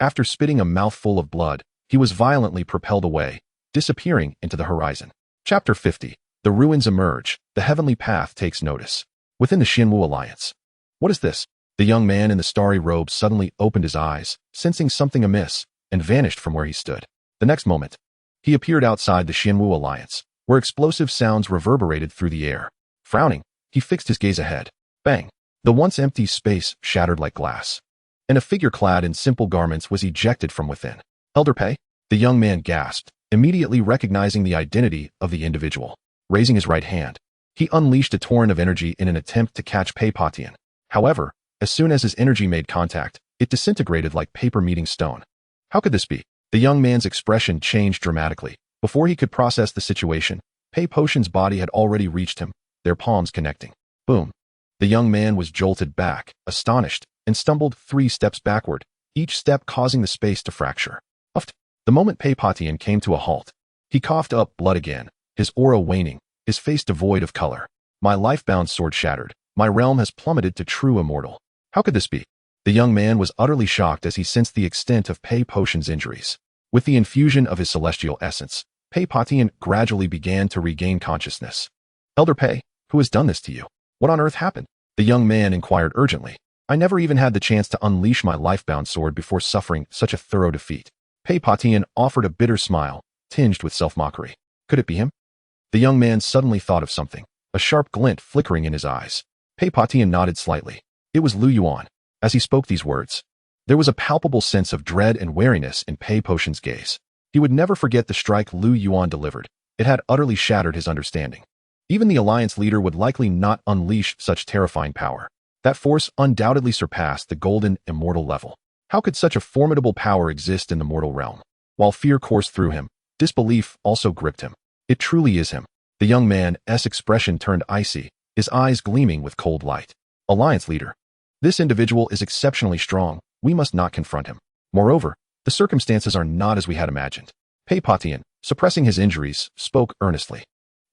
After spitting a mouthful of blood, he was violently propelled away, disappearing into the horizon. Chapter 50. The ruins emerge. The heavenly path takes notice. Within the Xinwu Alliance. What is this? The young man in the starry robe suddenly opened his eyes, sensing something amiss, and vanished from where he stood. The next moment, he appeared outside the Xinwu Alliance, where explosive sounds reverberated through the air. Frowning, he fixed his gaze ahead. Bang! The once empty space shattered like glass, and a figure clad in simple garments was ejected from within. Elder Pei? The young man gasped, immediately recognizing the identity of the individual. Raising his right hand, he unleashed a torrent of energy in an attempt to catch Pei Patian. However, as soon as his energy made contact, it disintegrated like paper meeting stone. How could this be? The young man's expression changed dramatically. Before he could process the situation, Pei Patian's body had already reached him, their palms connecting. Boom! The young man was jolted back, astonished, and stumbled 3 steps backward, each step causing the space to fracture. The moment Pei Patian came to a halt, he coughed up blood again, his aura waning, his face devoid of color. My life-bound sword shattered. My realm has plummeted to true immortal. How could this be? The young man was utterly shocked as he sensed the extent of Pei Patian's injuries. With the infusion of his celestial essence, Pei Patian gradually began to regain consciousness. Elder Pei, who has done this to you? What on earth happened? The young man inquired urgently. I never even had the chance to unleash my life-bound sword before suffering such a thorough defeat. Pei Patian offered a bitter smile, tinged with self-mockery. Could it be him? The young man suddenly thought of something, a sharp glint flickering in his eyes. Pei Patian nodded slightly. It was Lu Yuan. As he spoke these words, There was a palpable sense of dread and wariness in Pei Potion's gaze. He would never forget the strike Lu Yuan delivered. It had utterly shattered his understanding. Even the alliance leader would likely not unleash such terrifying power. That force undoubtedly surpassed the golden immortal level. How could such a formidable power exist in the mortal realm? While fear coursed through him, disbelief also gripped him. It truly is him. The young man's expression turned icy, his eyes gleaming with cold light. Alliance leader. This individual is exceptionally strong. We must not confront him. Moreover, the circumstances are not as we had imagined. Pei Potion, suppressing his injuries, spoke earnestly.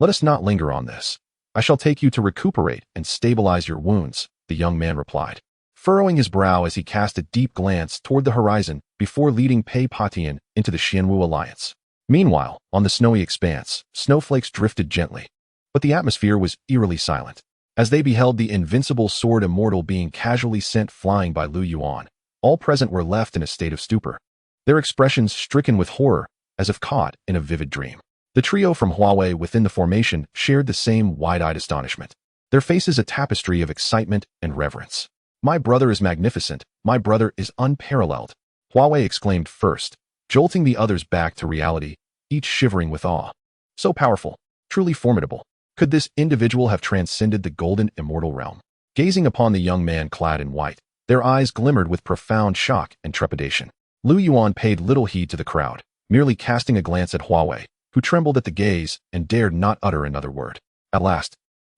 Let us not linger on this. I shall take you to recuperate and stabilize your wounds, the young man replied, furrowing his brow as he cast a deep glance toward the horizon before leading Pei Potion into the Xianwu alliance. Meanwhile, on the snowy expanse, snowflakes drifted gently, but the atmosphere was eerily silent. As they beheld the invincible sword immortal being casually sent flying by Lu Yuan, all present were left in a state of stupor, their expressions stricken with horror, as if caught in a vivid dream. The trio from Huawei within the formation shared the same wide-eyed astonishment, their faces a tapestry of excitement and reverence. My brother is magnificent, my brother is unparalleled, Huawei exclaimed first, jolting the others back to reality, each shivering with awe. So powerful, truly formidable. Could this individual have transcended the golden immortal realm? Gazing upon the young man clad in white, their eyes glimmered with profound shock and trepidation. Lu Yuan paid little heed to the crowd, merely casting a glance at Huawei, who trembled at the gaze and dared not utter another word. At last,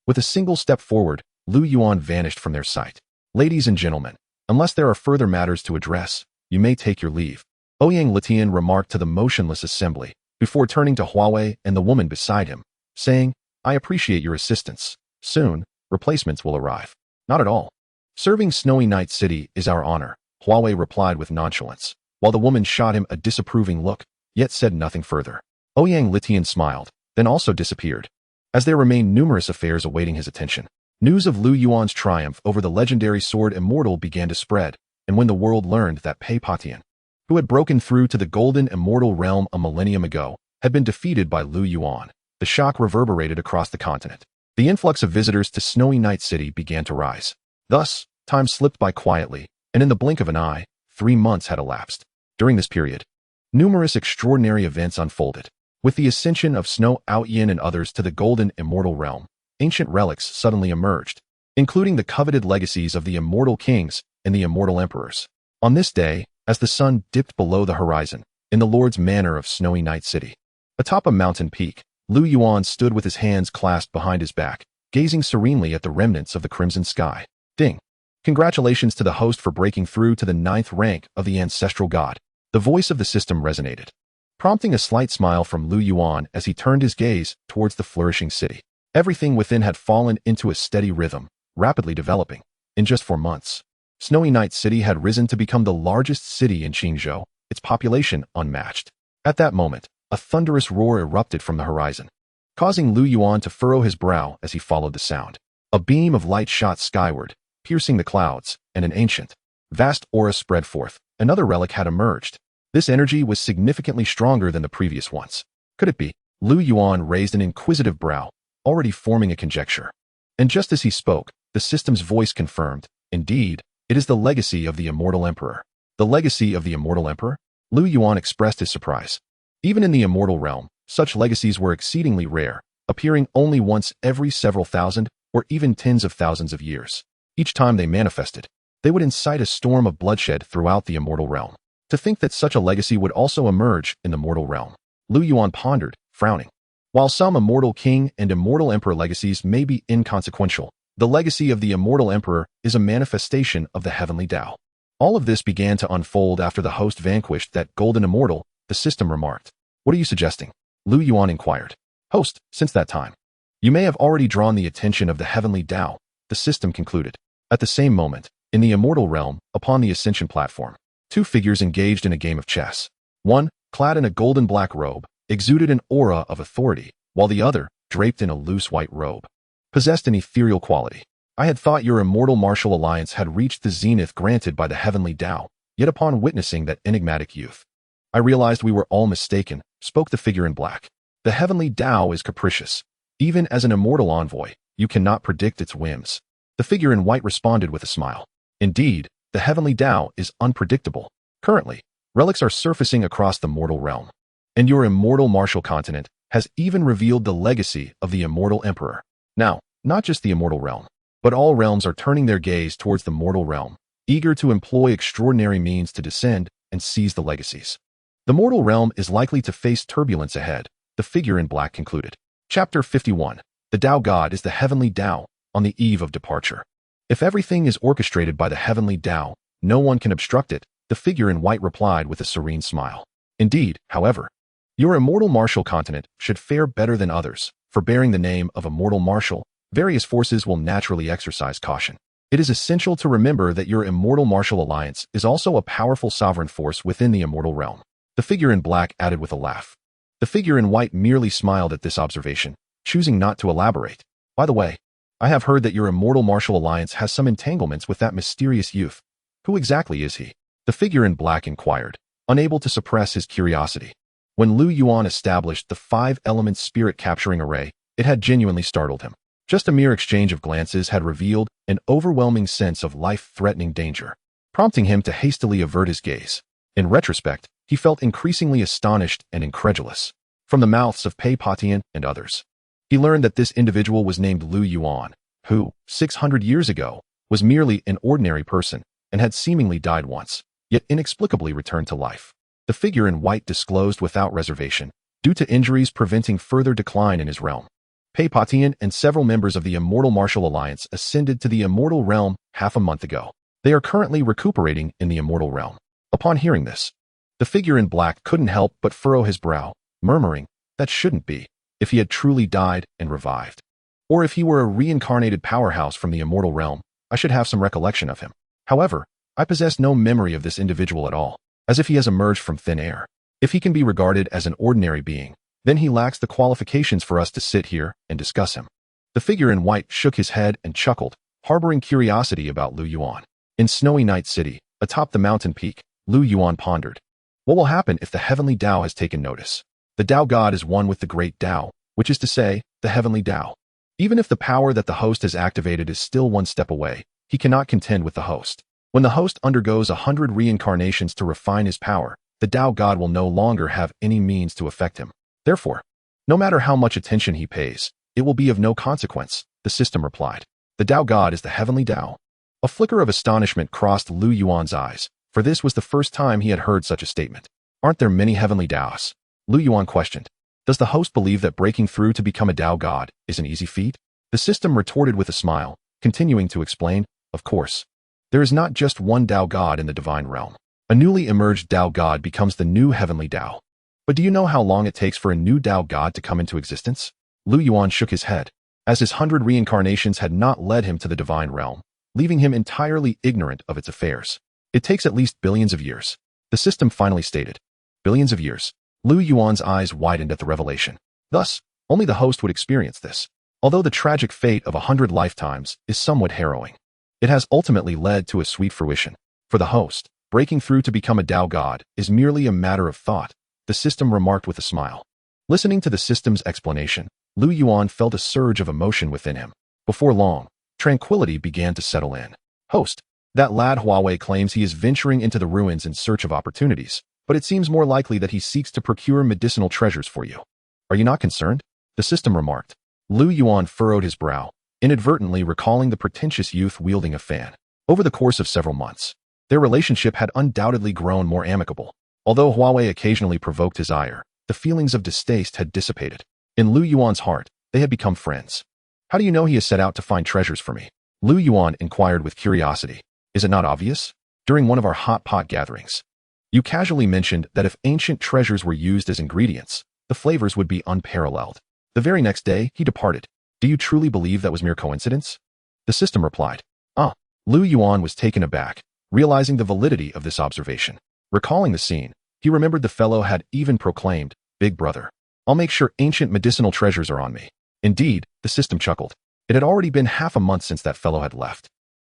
with a single step forward, Lu Yuan vanished from their sight. Ladies and gentlemen, unless there are further matters to address, you may take your leave, Ouyang Litian remarked to the motionless assembly, before turning to Huawei and the woman beside him, saying, I appreciate your assistance. Soon, replacements will arrive. Not at all. Serving Snowy Night City is our honor, Huawei replied with nonchalance, while the woman shot him a disapproving look, yet said nothing further. Ouyang Litian smiled, then also disappeared. As there remained numerous affairs awaiting his attention, news of Lu Yuan's triumph over the legendary sword immortal began to spread, and when the world learned that Pei Potion, who had broken through to the golden immortal realm a millennium ago, had been defeated by Lu Yuan, the shock reverberated across the continent. The influx of visitors to Snowy Night City began to rise. Thus, time slipped by quietly, and in the blink of an eye, 3 months had elapsed. During this period, numerous extraordinary events unfolded. With the ascension of Snow Outyin and others to the golden immortal realm, ancient relics suddenly emerged, including the coveted legacies of the immortal kings and the immortal emperors. On this day, as the sun dipped below the horizon, in the Lord's Manor of Snowy Night City, atop a mountain peak, Lu Yuan stood with his hands clasped behind his back, gazing serenely at the remnants of the crimson sky. Ding! Congratulations to the host for breaking through to the 9th rank of the ancestral god. The voice of the system resonated, prompting a slight smile from Lu Yuan as he turned his gaze towards the flourishing city. Everything within had fallen into a steady rhythm, rapidly developing. In just 4 months, Snowy Night City had risen to become the largest city in Qingzhou, its population unmatched. At that moment, a thunderous roar erupted from the horizon, causing Lu Yuan to furrow his brow as he followed the sound. A beam of light shot skyward, piercing the clouds, and an ancient, vast aura spread forth. Another relic had emerged. This energy was significantly stronger than the previous ones. Could it be? Lu Yuan raised an inquisitive brow, already forming a conjecture. And just as he spoke, the system's voice confirmed, indeed, it is the legacy of the immortal emperor. The legacy of the immortal emperor? Lu Yuan expressed his surprise. Even in the immortal realm, such legacies were exceedingly rare, appearing only once every several thousand or even tens of thousands of years. Each time they manifested, they would incite a storm of bloodshed throughout the immortal realm. To think that such a legacy would also emerge in the mortal realm, Lu Yuan pondered, frowning. While some immortal king and immortal emperor legacies may be inconsequential, the legacy of the immortal emperor is a manifestation of the heavenly Tao. All of this began to unfold after the host vanquished that golden immortal, the system remarked. What are you suggesting? Lu Yuan inquired. Host, since that time, you may have already drawn the attention of the heavenly Tao, the system concluded. At the same moment, in the immortal realm, upon the ascension platform, 2 figures engaged in a game of chess. One, clad in a golden black robe, exuded an aura of authority, while the other, draped in a loose white robe, possessed an ethereal quality. I had thought your immortal martial alliance had reached the zenith granted by the heavenly Tao, yet upon witnessing that enigmatic youth, I realized we were all mistaken, spoke the figure in black. The heavenly Tao is capricious. Even as an immortal envoy, you cannot predict its whims. The figure in white responded with a smile. Indeed, the heavenly Tao is unpredictable. Currently, relics are surfacing across the mortal realm. And your immortal martial continent has even revealed the legacy of the immortal emperor. Now, not just the immortal realm, but all realms are turning their gaze towards the mortal realm, eager to employ extraordinary means to descend and seize the legacies. The mortal realm is likely to face turbulence ahead, the figure in black concluded. Chapter 51. The Tao God is the heavenly Tao on the eve of departure. If everything is orchestrated by the heavenly Tao, no one can obstruct it, the figure in white replied with a serene smile. Indeed, however, your immortal martial continent should fare better than others. For bearing the name of immortal martial, various forces will naturally exercise caution. It is essential to remember that your immortal martial alliance is also a powerful sovereign force within the immortal realm. The figure in black added with a laugh. The figure in white merely smiled at this observation, choosing not to elaborate. By the way, I have heard that your immortal martial alliance has some entanglements with that mysterious youth. Who exactly is he? The figure in black inquired, unable to suppress his curiosity. When Lu Yuan established the 5-element spirit capturing array, it had genuinely startled him. Just a mere exchange of glances had revealed an overwhelming sense of life-threatening danger, prompting him to hastily avert his gaze. In retrospect, he felt increasingly astonished and incredulous. From the mouths of Pei Patian and others, he learned that this individual was named Lu Yuan, who, 600 years ago, was merely an ordinary person and had seemingly died once, yet inexplicably returned to life. The figure in white disclosed without reservation, due to injuries preventing further decline in his realm. Pei Patian and several members of the Immortal Martial Alliance ascended to the Immortal Realm half a month ago. They are currently recuperating in the Immortal Realm. Upon hearing this, the figure in black couldn't help but furrow his brow, murmuring, that shouldn't be, if he had truly died and revived. Or if he were a reincarnated powerhouse from the Immortal Realm, I should have some recollection of him. However, I possess no memory of this individual at all, as if he has emerged from thin air. If he can be regarded as an ordinary being, then he lacks the qualifications for us to sit here and discuss him. The figure in white shook his head and chuckled, harboring curiosity about Lu Yuan. In Snowy Night City, atop the mountain peak, Lu Yuan pondered. What will happen if the heavenly Tao has taken notice? The Tao God is one with the great Tao, which is to say, the heavenly Tao. Even if the power that the host has activated is still one step away, he cannot contend with the host. When the host undergoes 100 reincarnations to refine his power, the Tao God will no longer have any means to affect him. Therefore, no matter how much attention he pays, it will be of no consequence, the system replied. The Tao God is the heavenly Tao. A flicker of astonishment crossed Lu Yuan's eyes, for this was the first time he had heard such a statement. Aren't there many heavenly Taos? Lu Yuan questioned. Does the host believe that breaking through to become a Tao God is an easy feat? The system retorted with a smile, continuing to explain, of course. There is not just one Tao God in the divine realm. A newly emerged Tao God becomes the new heavenly Tao. But do you know how long it takes for a new Tao God to come into existence? Lu Yuan shook his head, as his 100 reincarnations had not led him to the divine realm, leaving him entirely ignorant of its affairs. It takes at least billions of years. The system finally stated. Billions of years. Lu Yuan's eyes widened at the revelation. Thus, only the host would experience this. Although the tragic fate of 100 lifetimes is somewhat harrowing, it has ultimately led to a sweet fruition. For the host, breaking through to become a Tao God is merely a matter of thought, the system remarked with a smile. Listening to the system's explanation, Lu Yuan felt a surge of emotion within him. Before long, tranquility began to settle in. Host, that lad Huawei claims he is venturing into the ruins in search of opportunities, but it seems more likely that he seeks to procure medicinal treasures for you. Are you not concerned? The system remarked. Lu Yuan furrowed his brow, inadvertently recalling the pretentious youth wielding a fan. Over the course of several months, their relationship had undoubtedly grown more amicable. Although Huawei occasionally provoked his ire, the feelings of distaste had dissipated. In Lu Yuan's heart, they had become friends. How do you know he has set out to find treasures for me? Lu Yuan inquired with curiosity. Is it not obvious? During one of our hot pot gatherings, you casually mentioned that if ancient treasures were used as ingredients, the flavors would be unparalleled. The very next day, he departed. Do you truly believe that was mere coincidence? The system replied. Lu Yuan was taken aback, realizing the validity of this observation. Recalling the scene, he remembered the fellow had even proclaimed, Big brother, I'll make sure ancient medicinal treasures are on me. Indeed, the system chuckled. It had already been half a month since that fellow had left,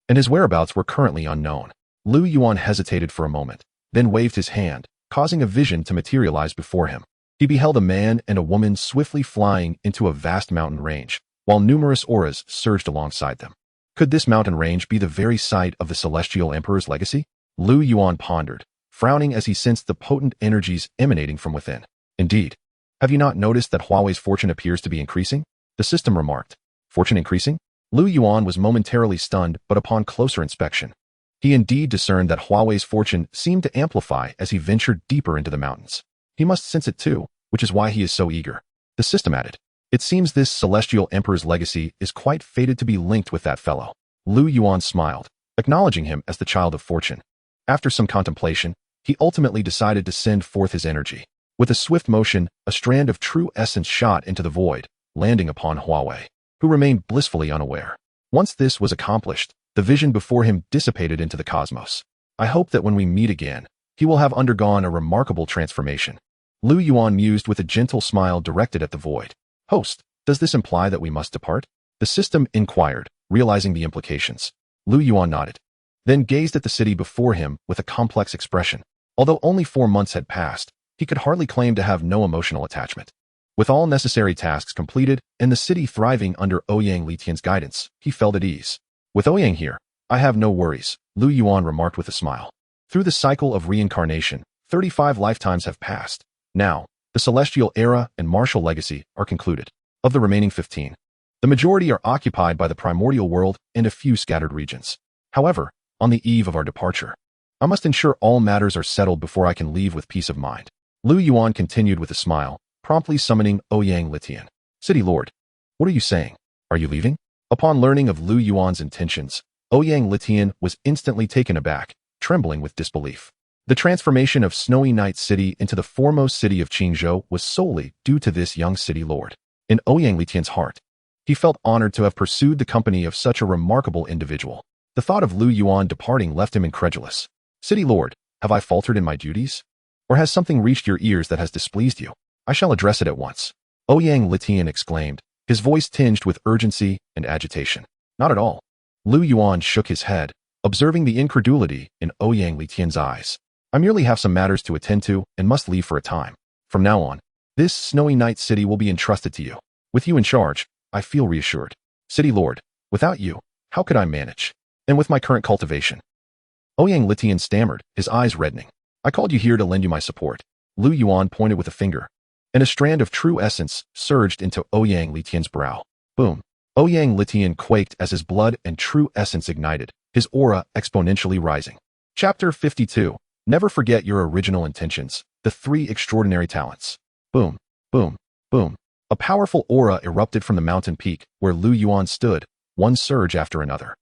and his whereabouts were currently unknown. Lu Yuan hesitated for a moment, then waved his hand, causing a vision to materialize before him. He beheld a man and a woman swiftly flying into a vast mountain range, while numerous auras surged alongside them. Could this mountain range be the very site of the Celestial Emperor's legacy? Lu Yuan pondered, frowning as he sensed the potent energies emanating from within. Indeed. Have you not noticed that Huawei's fortune appears to be increasing? The system remarked. Fortune increasing? Lu Yuan was momentarily stunned, but upon closer inspection, he indeed discerned that Huawei's fortune seemed to amplify as he ventured deeper into the mountains. He must sense it too, which is why he is so eager. The system added. It seems this Celestial Emperor's legacy is quite fated to be linked with that fellow. Lu Yuan smiled, acknowledging him as the child of fortune. After some contemplation, he ultimately decided to send forth his energy. With a swift motion, a strand of true essence shot into the void, landing upon Huawei, who remained blissfully unaware. Once this was accomplished, the vision before him dissipated into the cosmos. I hope that when we meet again, he will have undergone a remarkable transformation. Lu Yuan mused with a gentle smile directed at the void. Host, does this imply that we must depart? The system inquired, realizing the implications. Lu Yuan nodded, then gazed at the city before him with a complex expression. Although only 4 months had passed, he could hardly claim to have no emotional attachment. With all necessary tasks completed and the city thriving under Ouyang Litian's guidance, he felt at ease. With Ouyang here, I have no worries, Lu Yuan remarked with a smile. Through the cycle of reincarnation, 35 lifetimes have passed. Now, the celestial era and martial legacy are concluded. Of the remaining 15, the majority are occupied by the primordial world and a few scattered regions. However, on the eve of our departure, I must ensure all matters are settled before I can leave with peace of mind. Lu Yuan continued with a smile, promptly summoning Ouyang Litian. City Lord, what are you saying? Are you leaving? Upon learning of Lu Yuan's intentions, Ouyang Litian was instantly taken aback, trembling with disbelief. The transformation of Snowy Night City into the foremost city of Qingzhou was solely due to this young city lord. In Ouyang Litian's heart, he felt honored to have pursued the company of such a remarkable individual. The thought of Lu Yuan departing left him incredulous. City Lord, have I faltered in my duties? Or has something reached your ears that has displeased you? I shall address it at once. Ouyang Litian exclaimed, his voice tinged with urgency and agitation. Not at all. Lu Yuan shook his head, observing the incredulity in Ouyang Litian's eyes. I merely have some matters to attend to and must leave for a time. From now on, this Snowy Night City will be entrusted to you. With you in charge, I feel reassured. City Lord, without you, how could I manage? And with my current cultivation? Ouyang Litian stammered, his eyes reddening. I called you here to lend you my support. Lu Yuan pointed with a finger, and a strand of true essence surged into Ouyang Litian's brow. Boom. Ouyang Litian quaked as his blood and true essence ignited, his aura exponentially rising. Chapter 52. Never forget your original intentions. The 3 extraordinary talents. Boom, boom, boom. A powerful aura erupted from the mountain peak where Lu Yuan stood, one surge after another.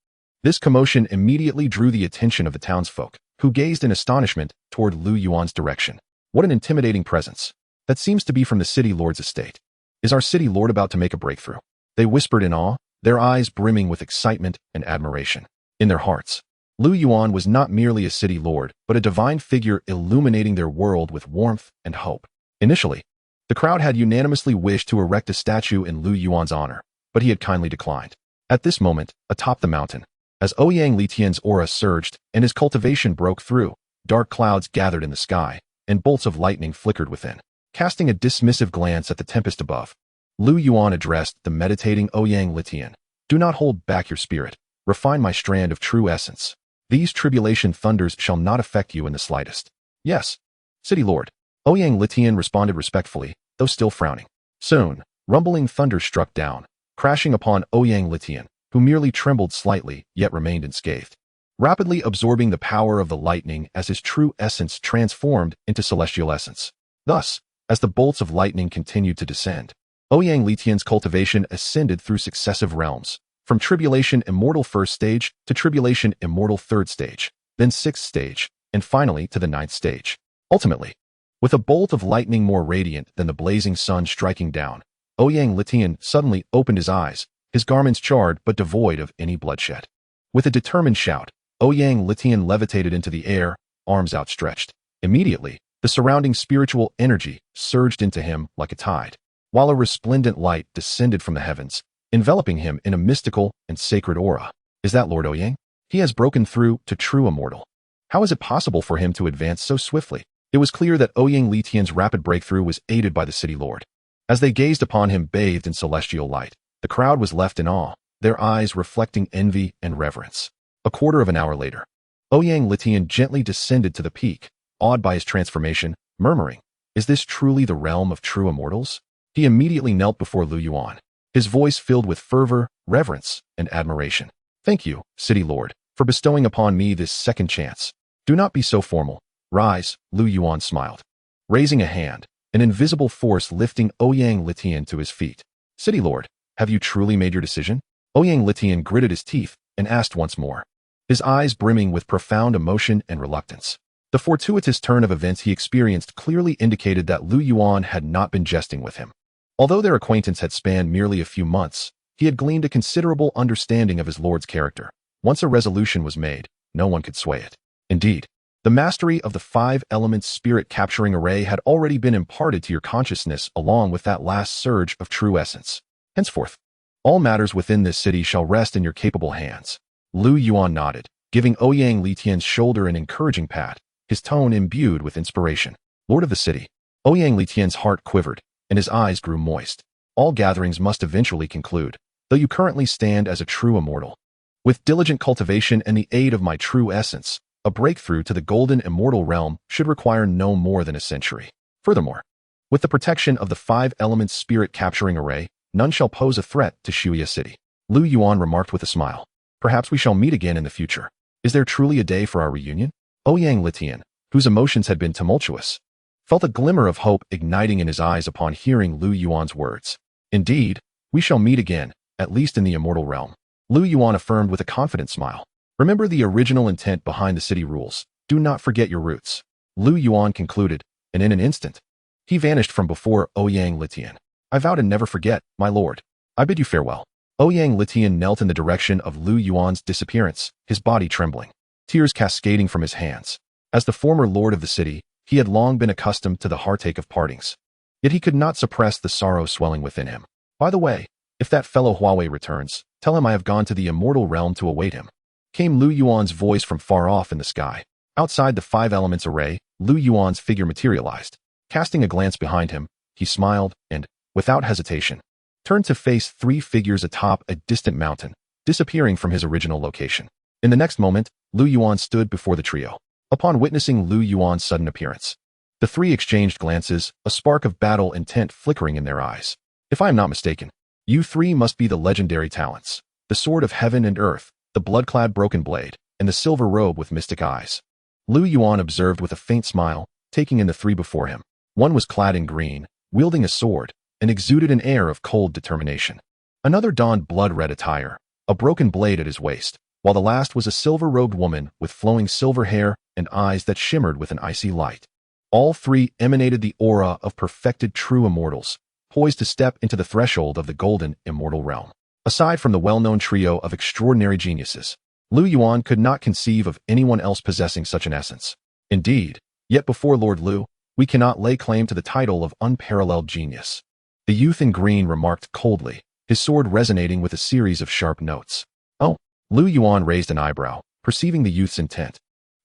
This commotion immediately drew the attention of the townsfolk, who gazed in astonishment toward Lu Yuan's direction. What an intimidating presence. That seems to be from the city lord's estate. Is our city lord about to make a breakthrough? They whispered in awe, their eyes brimming with excitement and admiration. In their hearts, Lu Yuan was not merely a city lord, but a divine figure illuminating their world with warmth and hope. Initially, the crowd had unanimously wished to erect a statue in Lu Yuan's honor, but he had kindly declined. At this moment, atop the mountain, as Ouyang Litian's aura surged and his cultivation broke through, dark clouds gathered in the sky, and bolts of lightning flickered within. Casting a dismissive glance at the tempest above, Lu Yuan addressed the meditating Ouyang Litian. Do not hold back your spirit. Refine my strand of true essence. These tribulation thunders shall not affect you in the slightest. Yes, City Lord. Ouyang Litian responded respectfully, though still frowning. Soon, rumbling thunder struck down, crashing upon Ouyang Litian, who merely trembled slightly, yet remained unscathed. Rapidly absorbing the power of the lightning as his true essence transformed into celestial essence. Thus, as the bolts of lightning continued to descend, Ouyang Litian's cultivation ascended through successive realms, from Tribulation Immortal First Stage to Tribulation Immortal Third Stage, then Sixth Stage, and finally to the Ninth Stage. Ultimately, with a bolt of lightning more radiant than the blazing sun striking down, Ouyang Litian suddenly opened his eyes, his garments charred but devoid of any bloodshed. With a determined shout, Ouyang Litian levitated into the air, arms outstretched. Immediately, the surrounding spiritual energy surged into him like a tide, while a resplendent light descended from the heavens, enveloping him in a mystical and sacred aura. Is that Lord Ouyang? He has broken through to true immortal. How is it possible for him to advance so swiftly? It was clear that Ouyang Litian's rapid breakthrough was aided by the city lord. As they gazed upon him bathed in celestial light, the crowd was left in awe. their eyes reflecting envy and reverence. A quarter of an hour later, Xianxiaaudiobooks gently descended to the peak, awed by his transformation, murmuring, "Is this truly the realm of true immortals?" He immediately knelt before Yuan, his voice filled with fervor, reverence, and admiration. "Thank you, City Lord, for bestowing upon me this second chance. Do not be so formal. Rise," Yuan smiled, raising a hand, an invisible force lifting Xianxiaaudiobooks to his feet. "City Lord, have you truly made your decision?" Xianxiaaudiobooks gritted his teeth and asked once more, his eyes brimming with profound emotion and reluctance. The fortuitous turn of events he experienced clearly indicated that Yuan had not been jesting with him. Although their acquaintance had spanned merely a few months, he had gleaned a considerable understanding of his lord's character. Once a resolution was made, no one could sway it. Indeed, the mastery of the 5-element spirit-capturing array had already been imparted to your consciousness along with that last surge of true essence. Henceforth, all matters within this city shall rest in your capable hands. Yuan nodded, giving Xianxiaaudiobooks' shoulder an encouraging pat, his tone imbued with inspiration. Lord of the city. Xianxiaaudiobooks' heart quivered, and his eyes grew moist. All gatherings must eventually conclude, though you currently stand as a true immortal. With diligent cultivation and the aid of my true essence, a breakthrough to the golden immortal realm should require no more than a century. Furthermore, with the protection of the 5-element spirit-capturing array, none shall pose a threat to Shuya City. Yuan remarked with a smile. Perhaps we shall meet again in the future. Is there truly a day for our reunion? Xianxiaaudiobooks, whose emotions had been tumultuous, felt a glimmer of hope igniting in his eyes upon hearing Yuan's words. Indeed, we shall meet again, at least in the immortal realm. Yuan affirmed with a confident smile. Remember the original intent behind the city rules. Do not forget your roots. Yuan concluded, and in an instant, he vanished from before Xianxiaaudiobooks. I vow to never forget, my lord. I bid you farewell. Xianxiaaudiobooks knelt in the direction of Yuan's disappearance, his body trembling, tears cascading from his hands. As the former lord of the city, he had long been accustomed to the heartache of partings. Yet he could not suppress the sorrow swelling within him. By the way, if that fellow Huawei returns, tell him I have gone to the immortal realm to await him. Came Yuan's voice from far off in the sky. Outside the 5-elements array, Yuan's figure materialized. Casting a glance behind him, he smiled and, without hesitation, turned to face 3 figures atop a distant mountain, disappearing from his original location. In the next moment, Yuan stood before the trio. Upon witnessing Yuan's sudden appearance, the 3 exchanged glances, a spark of battle intent flickering in their eyes. If I am not mistaken, you 3 must be the legendary talents, the sword of heaven and earth, the blood-clad broken blade, and the silver robe with mystic eyes. Yuan observed with a faint smile, taking in the 3 before him. One was clad in green, wielding a sword, and exuded an air of cold determination. Another donned blood-red attire, a broken blade at his waist, while the last was a silver-robed woman with flowing silver hair and eyes that shimmered with an icy light. All 3 emanated the aura of perfected true immortals, poised to step into the threshold of the golden immortal realm. Aside from the well-known trio of extraordinary geniuses, Yuan could not conceive of anyone else possessing such an essence. Indeed, yet before Lord Lu, we cannot lay claim to the title of unparalleled genius. The youth in green remarked coldly, his sword resonating with a series of sharp notes. Oh, Yuan raised an eyebrow, perceiving the youth's intent.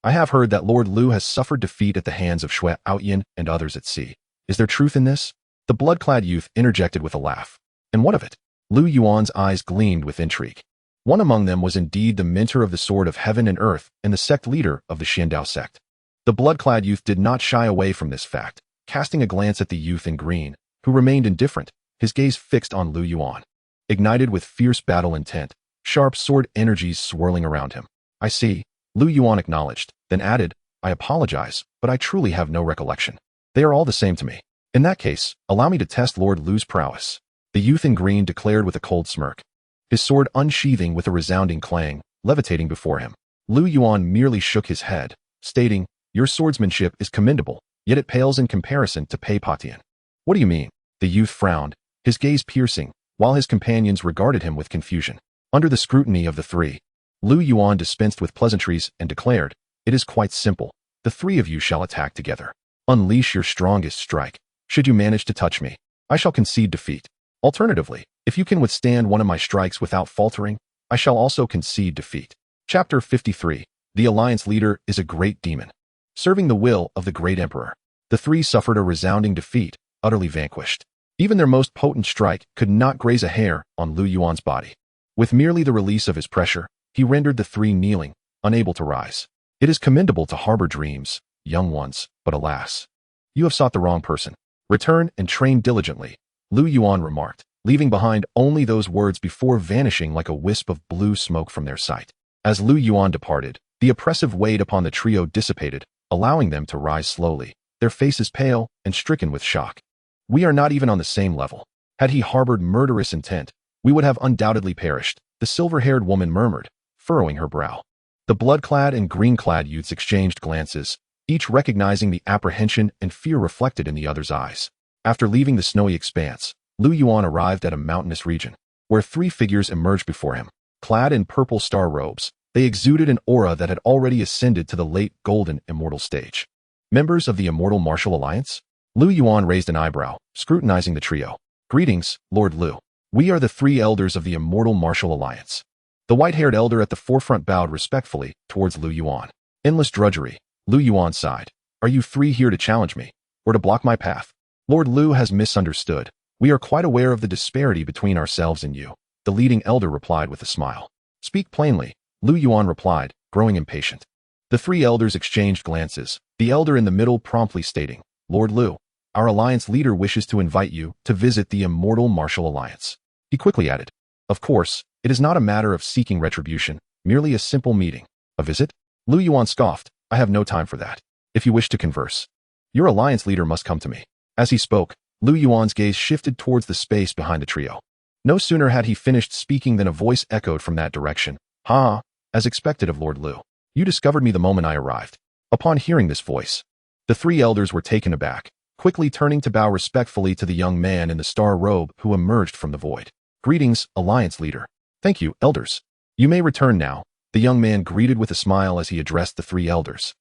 I have heard that Lord Lu has suffered defeat at the hands of Xianxiaaudiobooks and others at sea. Is there truth in this? The blood-clad youth interjected with a laugh. And what of it? Yuan's eyes gleamed with intrigue. One among them was indeed the mentor of the sword of heaven and earth and the sect leader of the Xiandao sect. The blood-clad youth did not shy away from this fact, casting a glance at the youth in green, who remained indifferent, his gaze fixed on Yuan. Ignited with fierce battle intent, sharp sword energies swirling around him. I see, Yuan acknowledged, then added, I apologize, but I truly have no recollection. They are all the same to me. In that case, allow me to test Lord Lu's prowess. The youth in green declared with a cold smirk, his sword unsheathing with a resounding clang, levitating before him. Yuan merely shook his head, stating, Your swordsmanship is commendable, yet it pales in comparison to Pei Patian. What do you mean? The youth frowned, his gaze piercing, while his companions regarded him with confusion. Under the scrutiny of the 3, Yuan dispensed with pleasantries and declared, It is quite simple. The 3 of you shall attack together. Unleash your strongest strike. Should you manage to touch me, I shall concede defeat. Alternatively, if you can withstand one of my strikes without faltering, I shall also concede defeat. Chapter 53. The Alliance Leader is a Great Demon. Serving the will of the Great Emperor, the 3 suffered a resounding defeat, utterly vanquished. Even their most potent strike could not graze a hair on Yuan's body. With merely the release of his pressure, he rendered the three kneeling, unable to rise. It is commendable to harbor dreams, young ones, but alas, you have sought the wrong person. Return and train diligently, Lu Yuan remarked, leaving behind only those words before vanishing like a wisp of blue smoke from their sight. As Lu Yuan departed, the oppressive weight upon the trio dissipated, allowing them to rise slowly, their faces pale and stricken with shock. We are not even on the same level. Had he harbored murderous intent, we would have undoubtedly perished, the silver-haired woman murmured, furrowing her brow. The blood-clad and green-clad youths exchanged glances, each recognizing the apprehension and fear reflected in the other's eyes. After leaving the snowy expanse, Lu Yuan arrived at a mountainous region, where three figures emerged before him. Clad in purple star robes, they exuded an aura that had already ascended to the late golden immortal stage. Members of the Immortal Martial Alliance? Lu Yuan raised an eyebrow, scrutinizing the trio. Greetings, Lord Lu. We are the three elders of the Immortal Martial Alliance. The white-haired elder at the forefront bowed respectfully towards Lu Yuan. Endless drudgery, Lu Yuan sighed. Are you three here to challenge me, or to block my path? Lord Lu has misunderstood. We are quite aware of the disparity between ourselves and you, the leading elder replied with a smile. Speak plainly, Lu Yuan replied, growing impatient. The three elders exchanged glances, the elder in the middle promptly stating, Lord Lu, our alliance leader wishes to invite you to visit the Immortal Martial Alliance. He quickly added, of course, it is not a matter of seeking retribution, merely a simple meeting. A visit? Lu Yuan scoffed, I have no time for that. If you wish to converse, your alliance leader must come to me. As he spoke, Lu Yuan's gaze shifted towards the space behind the trio. No sooner had he finished speaking than a voice echoed from that direction. Ha! As expected of Lord Lu. You discovered me the moment I arrived. Upon hearing this voice, the three elders were taken aback, quickly turning to bow respectfully to the young man in the star robe who emerged from the void. Greetings, alliance leader. Thank you, elders. You may return now, the young man greeted with a smile as he addressed the three elders.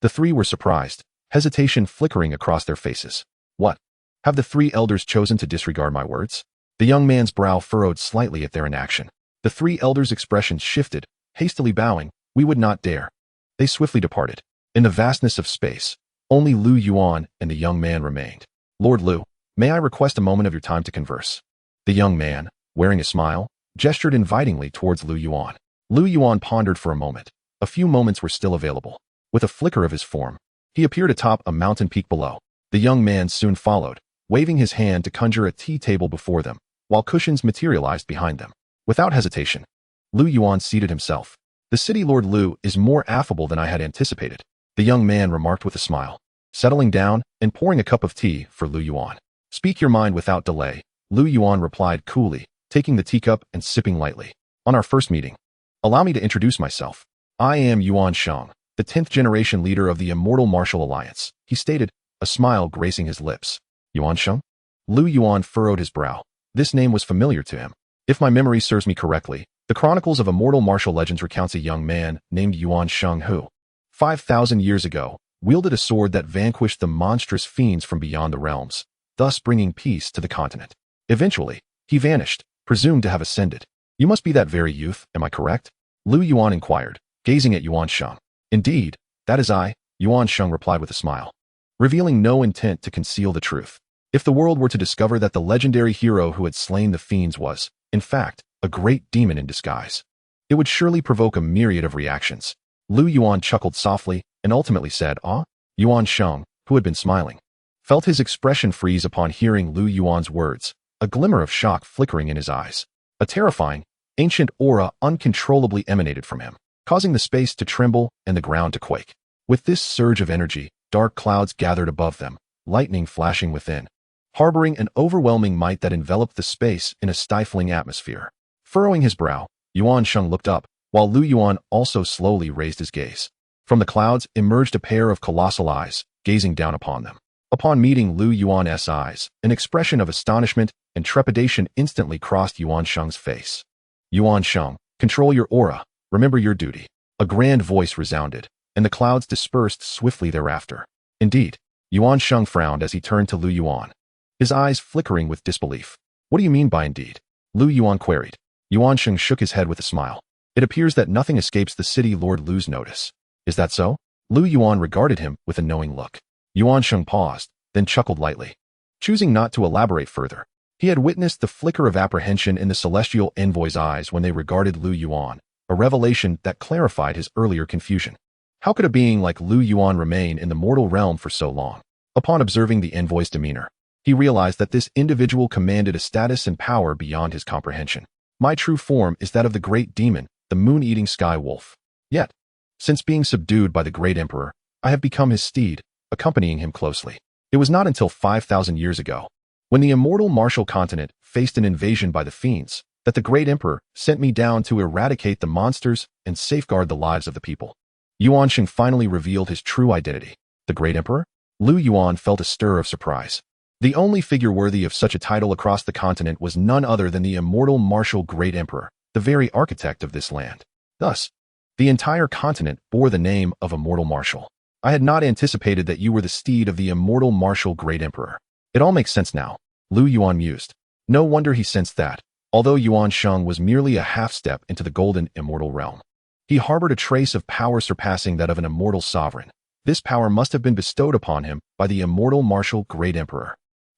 The three were surprised, hesitation flickering across their faces. What? Have the three elders chosen to disregard my words? The young man's brow furrowed slightly at their inaction. The three elders' expressions shifted, hastily bowing, we would not dare. They swiftly departed. In the vastness of space, only Lu Yuan and the young man remained. Lord Lu, may I request a moment of your time to converse? The young man, wearing a smile, gestured invitingly towards Lu Yuan. Lu Yuan pondered for a moment. A few moments were still available. With a flicker of his form, he appeared atop a mountain peak below. The young man soon followed, waving his hand to conjure a tea table before them, while cushions materialized behind them. Without hesitation, Lu Yuan seated himself. The city Lord Lu is more affable than I had anticipated, the young man remarked with a smile, settling down and pouring a cup of tea for Lu Yuan. Speak your mind without delay, Lu Yuan replied coolly, taking the teacup and sipping lightly. On our first meeting, allow me to introduce myself. I am Yuan Shang, the 10th generation leader of the Immortal Martial Alliance, he stated, a smile gracing his lips. Yuan Shang? Lu Yuan furrowed his brow. This name was familiar to him. If my memory serves me correctly, the Chronicles of Immortal Martial Legends recounts a young man named Yuan Shang who, 5,000 years ago, wielded a sword that vanquished the monstrous fiends from beyond the realms, thus bringing peace to the continent. Eventually, he vanished, presumed to have ascended. You must be that very youth, am I correct? Lu Yuan inquired, gazing at Yuan Shang. Indeed, that is I, Yuan Shang replied with a smile, revealing no intent to conceal the truth. If the world were to discover that the legendary hero who had slain the fiends was, in fact, a great demon in disguise, it would surely provoke a myriad of reactions. Lu Yuan chuckled softly and ultimately said, Ah? Yuan Shang, who had been smiling, felt his expression freeze upon hearing Lu Yuan's words, a glimmer of shock flickering in his eyes. A terrifying, ancient aura uncontrollably emanated from him, causing the space to tremble and the ground to quake. With this surge of energy, dark clouds gathered above them, lightning flashing within, harboring an overwhelming might that enveloped the space in a stifling atmosphere. Furrowing his brow, Yuan Shang looked up, while Lu Yuan also slowly raised his gaze. From the clouds emerged a pair of colossal eyes, gazing down upon them. Upon meeting Lu Yuan's eyes, an expression of astonishment and trepidation instantly crossed Yuan Shang's face. Yuan Shang, control your aura, remember your duty. A grand voice resounded, and the clouds dispersed swiftly thereafter. Indeed, Yuan Shang frowned as he turned to Lu Yuan, his eyes flickering with disbelief. What do you mean by indeed? Lu Yuan queried. Yuan Shang shook his head with a smile. It appears that nothing escapes the city Lord Lu's notice. Is that so? Lu Yuan regarded him with a knowing look. Yuan Shang paused, then chuckled lightly. Choosing not to elaborate further, He had witnessed the flicker of apprehension in the celestial envoy's eyes when they regarded Lu Yuan, a revelation that clarified his earlier confusion. How could a being like Lu Yuan remain in the mortal realm for so long? Upon observing the envoy's demeanor, he realized that this individual commanded a status and power beyond his comprehension. My true form is that of the great demon, the moon-eating sky wolf. Yet, since being subdued by the great emperor, I have become his steed, accompanying him closely. It was not until 5,000 years ago, when the immortal martial continent faced an invasion by the fiends, that the great emperor sent me down to eradicate the monsters and safeguard the lives of the people. Yuansheng finally revealed his true identity. The great emperor? Lu Yuan felt a stir of surprise. The only figure worthy of such a title across the continent was none other than the immortal martial great emperor, the very architect of this land. Thus, the entire continent bore the name of immortal martial. I had not anticipated that you were the steed of the immortal martial great emperor. It all makes sense now, Lu Yuan mused. No wonder he sensed that, although Yuansheng was merely a half-step into the golden immortal realm, he harbored a trace of power surpassing that of an immortal sovereign. This power must have been bestowed upon him by the immortal martial great emperor.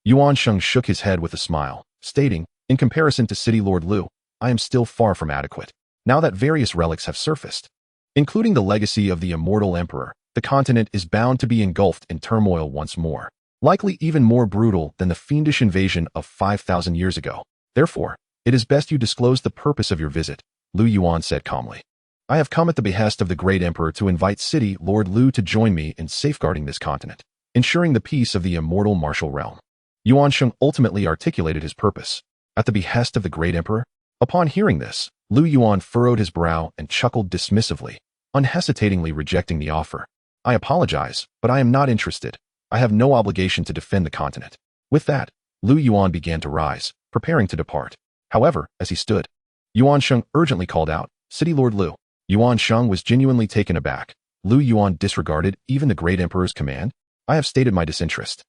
Yuansheng shook his head with a smile, stating, in comparison to City Lord Lu, I am still far from adequate. Now that various relics have surfaced, including the legacy of the immortal emperor, the continent is bound to be engulfed in turmoil once more, likely even more brutal than the fiendish invasion of 5,000 years ago. Therefore, it is best you disclose the purpose of your visit, Lu Yuan said calmly. I have come at the behest of the great emperor to invite City Lord Lu to join me in safeguarding this continent, ensuring the peace of the immortal martial realm. Yuansheng ultimately articulated his purpose. At the behest of the great emperor? Upon hearing this, Lu Yuan furrowed his brow and chuckled dismissively, unhesitatingly rejecting the offer. I apologize, but I am not interested. I have no obligation to defend the continent. With that, Lu Yuan began to rise, preparing to depart. However, as he stood, Yuansheng urgently called out, City Lord Lu. Yuansheng was genuinely taken aback. Lu Yuan disregarded even the great emperor's command? I have stated my disinterest.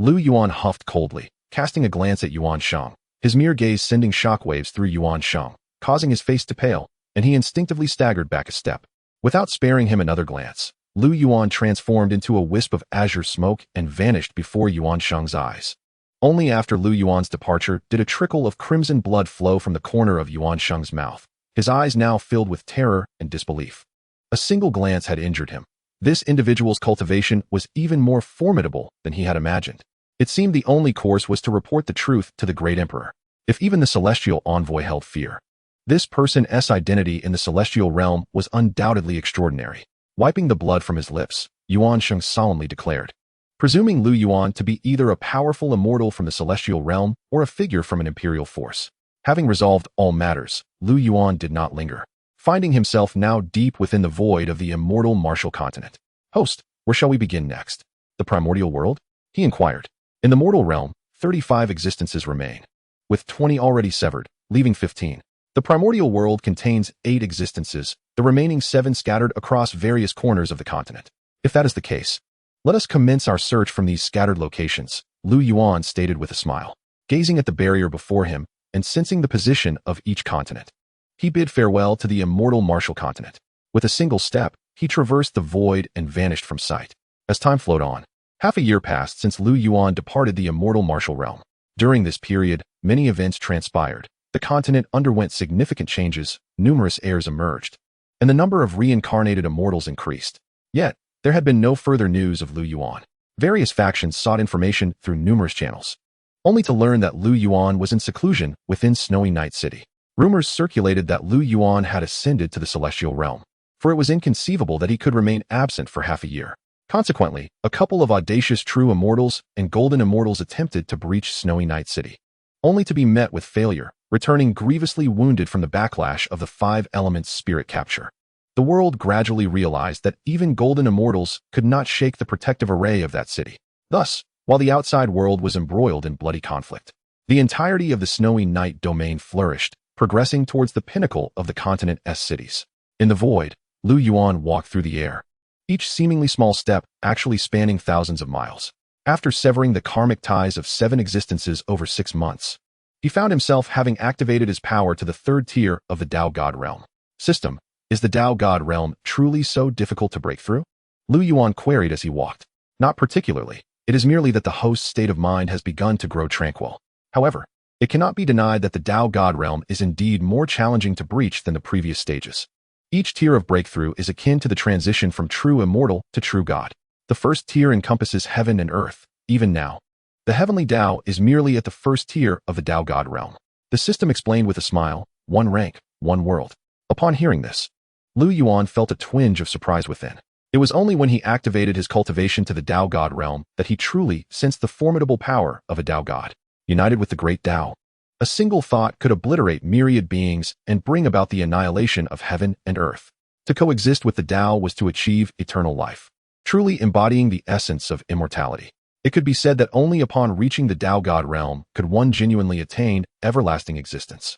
Lu Yuan huffed coldly, casting a glance at Yuansheng, his mere gaze sending shockwaves through Yuansheng, causing his face to pale, and he instinctively staggered back a step. Without sparing him another glance, Lu Yuan transformed into a wisp of azure smoke and vanished before Yuansheng's eyes. Only after Lu Yuan's departure did a trickle of crimson blood flow from the corner of Yuansheng's mouth, his eyes now filled with terror and disbelief. A single glance had injured him. This individual's cultivation was even more formidable than he had imagined. It seemed the only course was to report the truth to the great emperor. If even the celestial envoy held fear, this person's identity in the celestial realm was undoubtedly extraordinary. Wiping the blood from his lips, Yuansheng solemnly declared, presuming Lu Yuan to be either a powerful immortal from the celestial realm or a figure from an imperial force. Having resolved all matters, Lu Yuan did not linger, finding himself now deep within the void of the immortal martial continent. Host, where shall we begin next? The primordial world? He inquired. In the mortal realm, 35 existences remain, with 20 already severed, leaving 15. The primordial world contains 8 existences, the remaining 7 scattered across various corners of the continent. If that is the case, let us commence our search from these scattered locations, Lu Yuan stated with a smile, gazing at the barrier before him and sensing the position of each continent. He bid farewell to the immortal martial continent. With a single step, he traversed the void and vanished from sight. As time flowed on, half a year passed since Lu Yuan departed the immortal martial realm. During this period, many events transpired. The continent underwent significant changes, numerous heirs emerged, and the number of reincarnated immortals increased. Yet, there had been no further news of Lu Yuan. Various factions sought information through numerous channels, only to learn that Lu Yuan was in seclusion within Snowy Night City. Rumors circulated that Lu Yuan had ascended to the celestial realm, for it was inconceivable that he could remain absent for half a year. Consequently, a couple of audacious true immortals and golden immortals attempted to breach Snowy Night City, only to be met with failure, returning grievously wounded from the backlash of the 5 elements spirit capture. The world gradually realized that even golden immortals could not shake the protective array of that city. Thus, while the outside world was embroiled in bloody conflict, the entirety of the Snowy Night domain flourished, progressing towards the pinnacle of the continent's cities. In the void, Lu Yuan walked through the air, each seemingly small step actually spanning thousands of miles. After severing the karmic ties of 7 existences over 6 months, he found himself having activated his power to the 3rd tier of the Tao God realm. System, is the Tao God realm truly so difficult to break through? Lu Yuan queried as he walked. Not particularly. It is merely that the host's state of mind has begun to grow tranquil. However, It cannot be denied that the Tao God realm is indeed more challenging to breach than the previous stages. Each tier of breakthrough is akin to the transition from true immortal to true God. The first tier encompasses heaven and earth, even now. The heavenly Tao is merely at the first tier of the Tao God realm. The system explained with a smile, one rank, one world. Upon hearing this, Lu Yuan felt a twinge of surprise within. It was only when he activated his cultivation to the Tao God realm that he truly sensed the formidable power of a Tao God. United with the great Tao, a single thought could obliterate myriad beings and bring about the annihilation of heaven and earth. To coexist with the Tao was to achieve eternal life, truly embodying the essence of immortality. It could be said that only upon reaching the Tao God realm could one genuinely attain everlasting existence.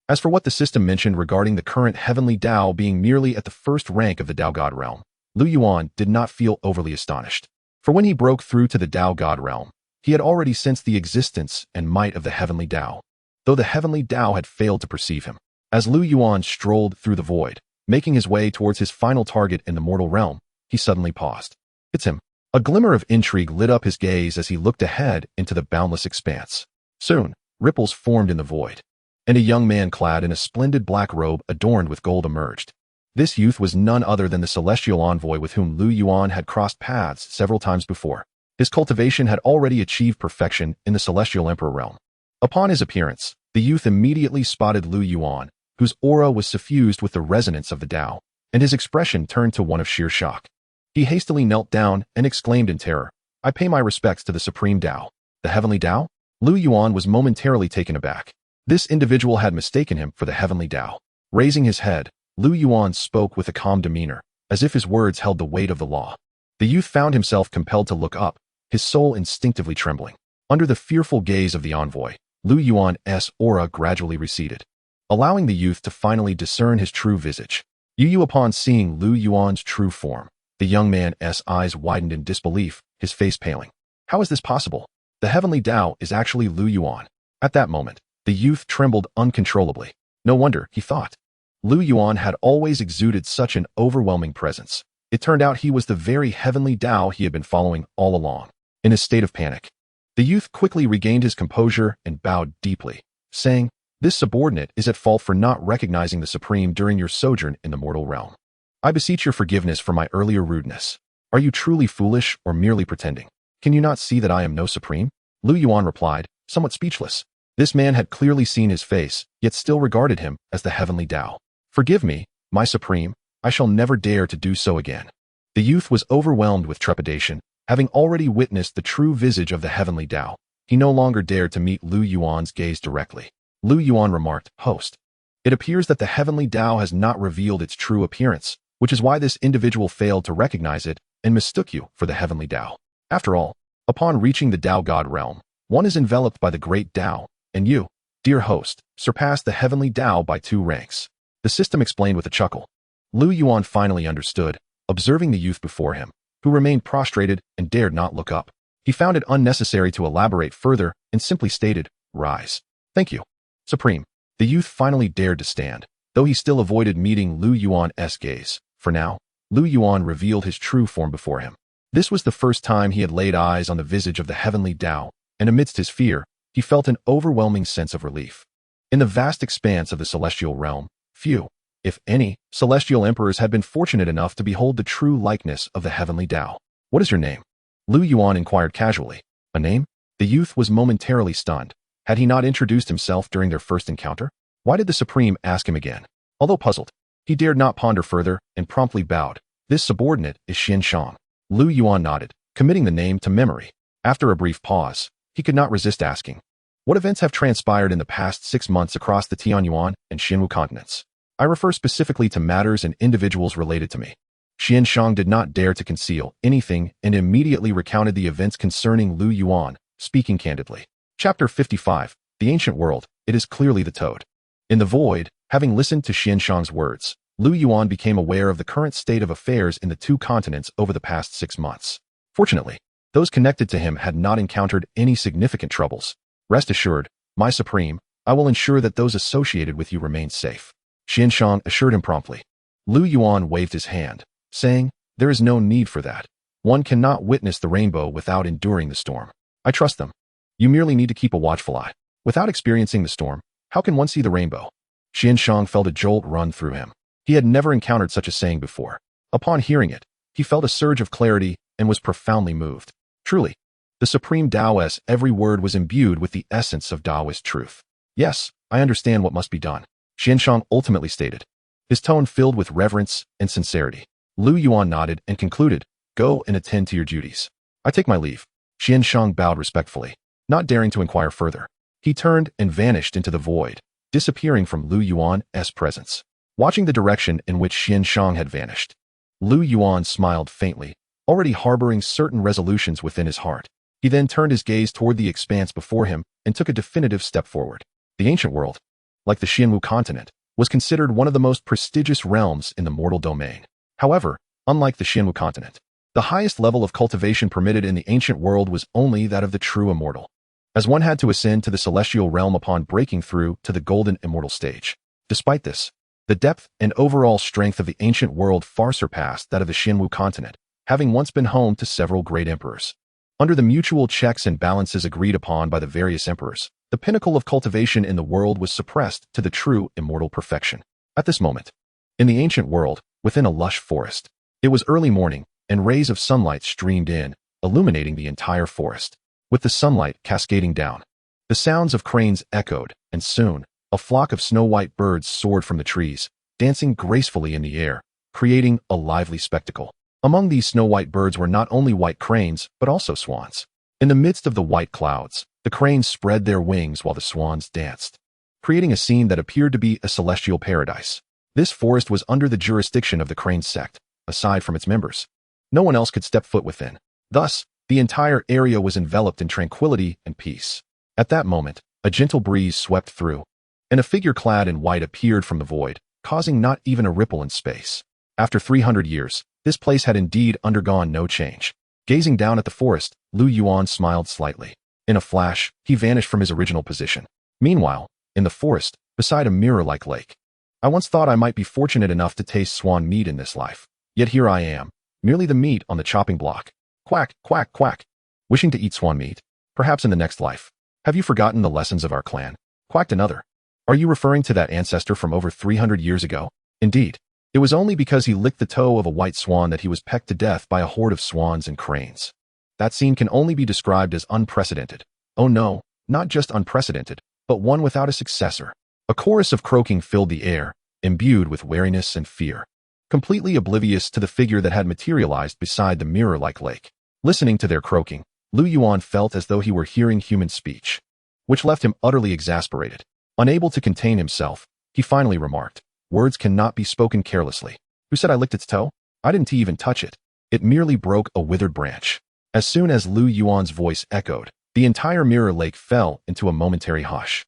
As for what the system mentioned regarding the current heavenly Tao being merely at the first rank of the Tao God realm, Lu Yuan did not feel overly astonished. For when he broke through to the Tao God realm, he had already sensed the existence and might of the heavenly Tao, though the heavenly Tao had failed to perceive him. As Lu Yuan strolled through the void, making his way towards his final target in the mortal realm, he suddenly paused. It's him. A glimmer of intrigue lit up his gaze as he looked ahead into the boundless expanse. Soon, ripples formed in the void, and a young man clad in a splendid black robe adorned with gold emerged. This youth was none other than the celestial envoy with whom Lu Yuan had crossed paths several times before. His cultivation had already achieved perfection in the celestial emperor realm. Upon his appearance, the youth immediately spotted Lu Yuan, whose aura was suffused with the resonance of the Tao, and his expression turned to one of sheer shock. He hastily knelt down and exclaimed in terror, "I pay my respects to the supreme Tao." The heavenly Tao? Lu Yuan was momentarily taken aback. This individual had mistaken him for the heavenly Tao. Raising his head, Lu Yuan spoke with a calm demeanor, as if his words held the weight of the law. The youth found himself compelled to look up, his soul instinctively trembling. Under the fearful gaze of the envoy, Lu Yuan's aura gradually receded, allowing the youth to finally discern his true visage. Upon seeing Lu Yuan's true form, the young man's eyes widened in disbelief, his face paling. How is this possible? The heavenly Tao is actually Lu Yuan. At that moment, the youth trembled uncontrollably. No wonder, he thought. Lu Yuan had always exuded such an overwhelming presence. It turned out he was the very heavenly Tao he had been following all along. In a state of panic, the youth quickly regained his composure and bowed deeply, saying, "This subordinate is at fault for not recognizing the Supreme during your sojourn in the mortal realm. I beseech your forgiveness for my earlier rudeness. Are you truly foolish or merely pretending? Can you not see that I am no Supreme?" Lu Yuan replied, somewhat speechless. This man had clearly seen his face, yet still regarded him as the heavenly Tao. "Forgive me, my Supreme, I shall never dare to do so again." The youth was overwhelmed with trepidation. Having already witnessed the true visage of the heavenly Tao, he no longer dared to meet Lu Yuan's gaze directly. Lu Yuan remarked, "Host, it appears that the heavenly Tao has not revealed its true appearance, which is why this individual failed to recognize it and mistook you for the heavenly Tao. After all, upon reaching the Tao God realm, one is enveloped by the great Tao, and you, dear host, surpass the heavenly Tao by 2 ranks. The system explained with a chuckle. Lu Yuan finally understood, observing the youth before him, who remained prostrated and dared not look up. He found it unnecessary to elaborate further and simply stated, "Rise." "Thank you, Supreme." The youth finally dared to stand, though he still avoided meeting Lu Yuan's gaze. For now, Lu Yuan revealed his true form before him. This was the first time he had laid eyes on the visage of the heavenly Tao, and amidst his fear, he felt an overwhelming sense of relief. In the vast expanse of the celestial realm, few, if any, celestial emperors had been fortunate enough to behold the true likeness of the heavenly Tao. "What is your name?" Lu Yuan inquired casually. "A name?" The youth was momentarily stunned. Had he not introduced himself during their first encounter? Why did the Supreme ask him again? Although puzzled, he dared not ponder further and promptly bowed. "This subordinate is Xianxiang." Lu Yuan nodded, committing the name to memory. After a brief pause, he could not resist asking, "What events have transpired in the past 6 months across the Tianyuan and Xinwu continents? I refer specifically to matters and individuals related to me." Xianxiang did not dare to conceal anything and immediately recounted the events concerning Lu Yuan, speaking candidly. Chapter 55, The Ancient World, It is Clearly the Toad. In the void, having listened to Xianxiang's words, Lu Yuan became aware of the current state of affairs in the 2 continents over the past 6 months. Fortunately, those connected to him had not encountered any significant troubles. "Rest assured, my Supreme, I will ensure that those associated with you remain safe," Xianxiang assured him promptly. Lu Yuan waved his hand, saying, "There is no need for that. One cannot witness the rainbow without enduring the storm. I trust them. You merely need to keep a watchful eye." Without experiencing the storm, how can one see the rainbow? Xianxiang felt a jolt run through him. He had never encountered such a saying before. Upon hearing it, he felt a surge of clarity and was profoundly moved. Truly, the supreme Taoist, every word was imbued with the essence of Taoist truth. Yes, I understand what must be done, Xianxiang ultimately stated, his tone filled with reverence and sincerity. Lu Yuan nodded and concluded, go and attend to your duties. I take my leave. Xianxiang bowed respectfully, not daring to inquire further. He turned and vanished into the void, disappearing from Lu Yuan's presence. Watching the direction in which Xianxiang had vanished, Lu Yuan smiled faintly, already harboring certain resolutions within his heart. He then turned his gaze toward the expanse before him and took a definitive step forward. The ancient world, like the Xianwu continent, was considered one of the most prestigious realms in the mortal domain. However, unlike the Xianwu continent, the highest level of cultivation permitted in the ancient world was only that of the true immortal, as one had to ascend to the celestial realm upon breaking through to the golden immortal stage. Despite this, the depth and overall strength of the ancient world far surpassed that of the Xianwu continent, having once been home to several great emperors. Under the mutual checks and balances agreed upon by the various emperors, the pinnacle of cultivation in the world was suppressed to the true immortal perfection. At this moment, in the ancient world, within a lush forest, it was early morning, and rays of sunlight streamed in, illuminating the entire forest. With the sunlight cascading down, the sounds of cranes echoed, and soon, a flock of snow-white birds soared from the trees, dancing gracefully in the air, creating a lively spectacle. Among these snow-white birds were not only white cranes, but also swans. In the midst of the white clouds, the cranes spread their wings while the swans danced, creating a scene that appeared to be a celestial paradise. This forest was under the jurisdiction of the crane sect. Aside from its members, no one else could step foot within. Thus, the entire area was enveloped in tranquility and peace. At that moment, a gentle breeze swept through, and a figure clad in white appeared from the void, causing not even a ripple in space. After 300 years, this place had indeed undergone no change. Gazing down at the forest, Lu Yuan smiled slightly. In a flash, he vanished from his original position. Meanwhile, in the forest, beside a mirror-like lake, I once thought I might be fortunate enough to taste swan meat in this life. Yet here I am, merely the meat on the chopping block. Quack, quack, quack. Wishing to eat swan meat? Perhaps in the next life. Have you forgotten the lessons of our clan? Quacked another. Are you referring to that ancestor from over 300 years ago? Indeed. It was only because he licked the toe of a white swan that he was pecked to death by a horde of swans and cranes. That scene can only be described as unprecedented. Oh no, not just unprecedented, but one without a successor. A chorus of croaking filled the air, imbued with wariness and fear, completely oblivious to the figure that had materialized beside the mirror-like lake. Listening to their croaking, Lu Yuan felt as though he were hearing human speech, which left him utterly exasperated. Unable to contain himself, he finally remarked, words cannot be spoken carelessly. Who said I licked its toe? I didn't even touch it. It merely broke a withered branch. As soon as Lu Yuan's voice echoed, the entire mirror lake fell into a momentary hush,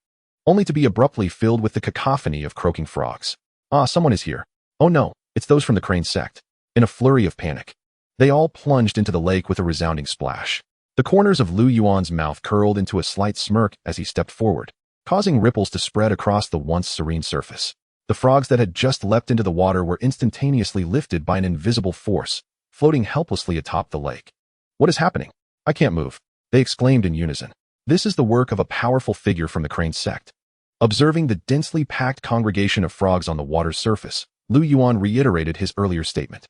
only to be abruptly filled with the cacophony of croaking frogs. Ah, someone is here. Oh no, it's those from the crane sect. In a flurry of panic, they all plunged into the lake with a resounding splash. The corners of Lu Yuan's mouth curled into a slight smirk as he stepped forward, causing ripples to spread across the once serene surface. The frogs that had just leapt into the water were instantaneously lifted by an invisible force, floating helplessly atop the lake. What is happening? I can't move, they exclaimed in unison. This is the work of a powerful figure from the crane sect. Observing the densely packed congregation of frogs on the water's surface, Lu Yuan reiterated his earlier statement.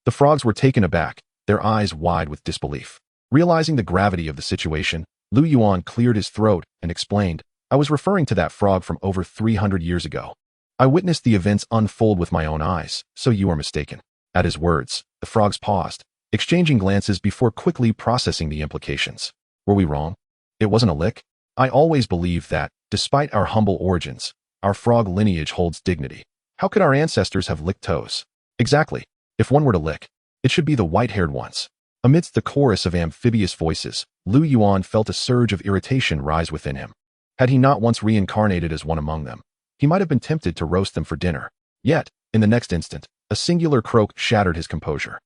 The frogs were taken aback, their eyes wide with disbelief. Realizing the gravity of the situation, Lu Yuan cleared his throat and explained, I was referring to that frog from over 300 years ago. I witnessed the events unfold with my own eyes, so you are mistaken. At his words, the frogs paused, exchanging glances before quickly processing the implications. Were we wrong? It wasn't a lick? I always believed that, despite our humble origins, our frog lineage holds dignity. How could our ancestors have licked toes? Exactly. If one were to lick, it should be the white-haired ones. Amidst the chorus of amphibious voices, Lu Yuan felt a surge of irritation rise within him. Had he not once reincarnated as one among them, he might have been tempted to roast them for dinner. Yet, in the next instant, a singular croak shattered his composure.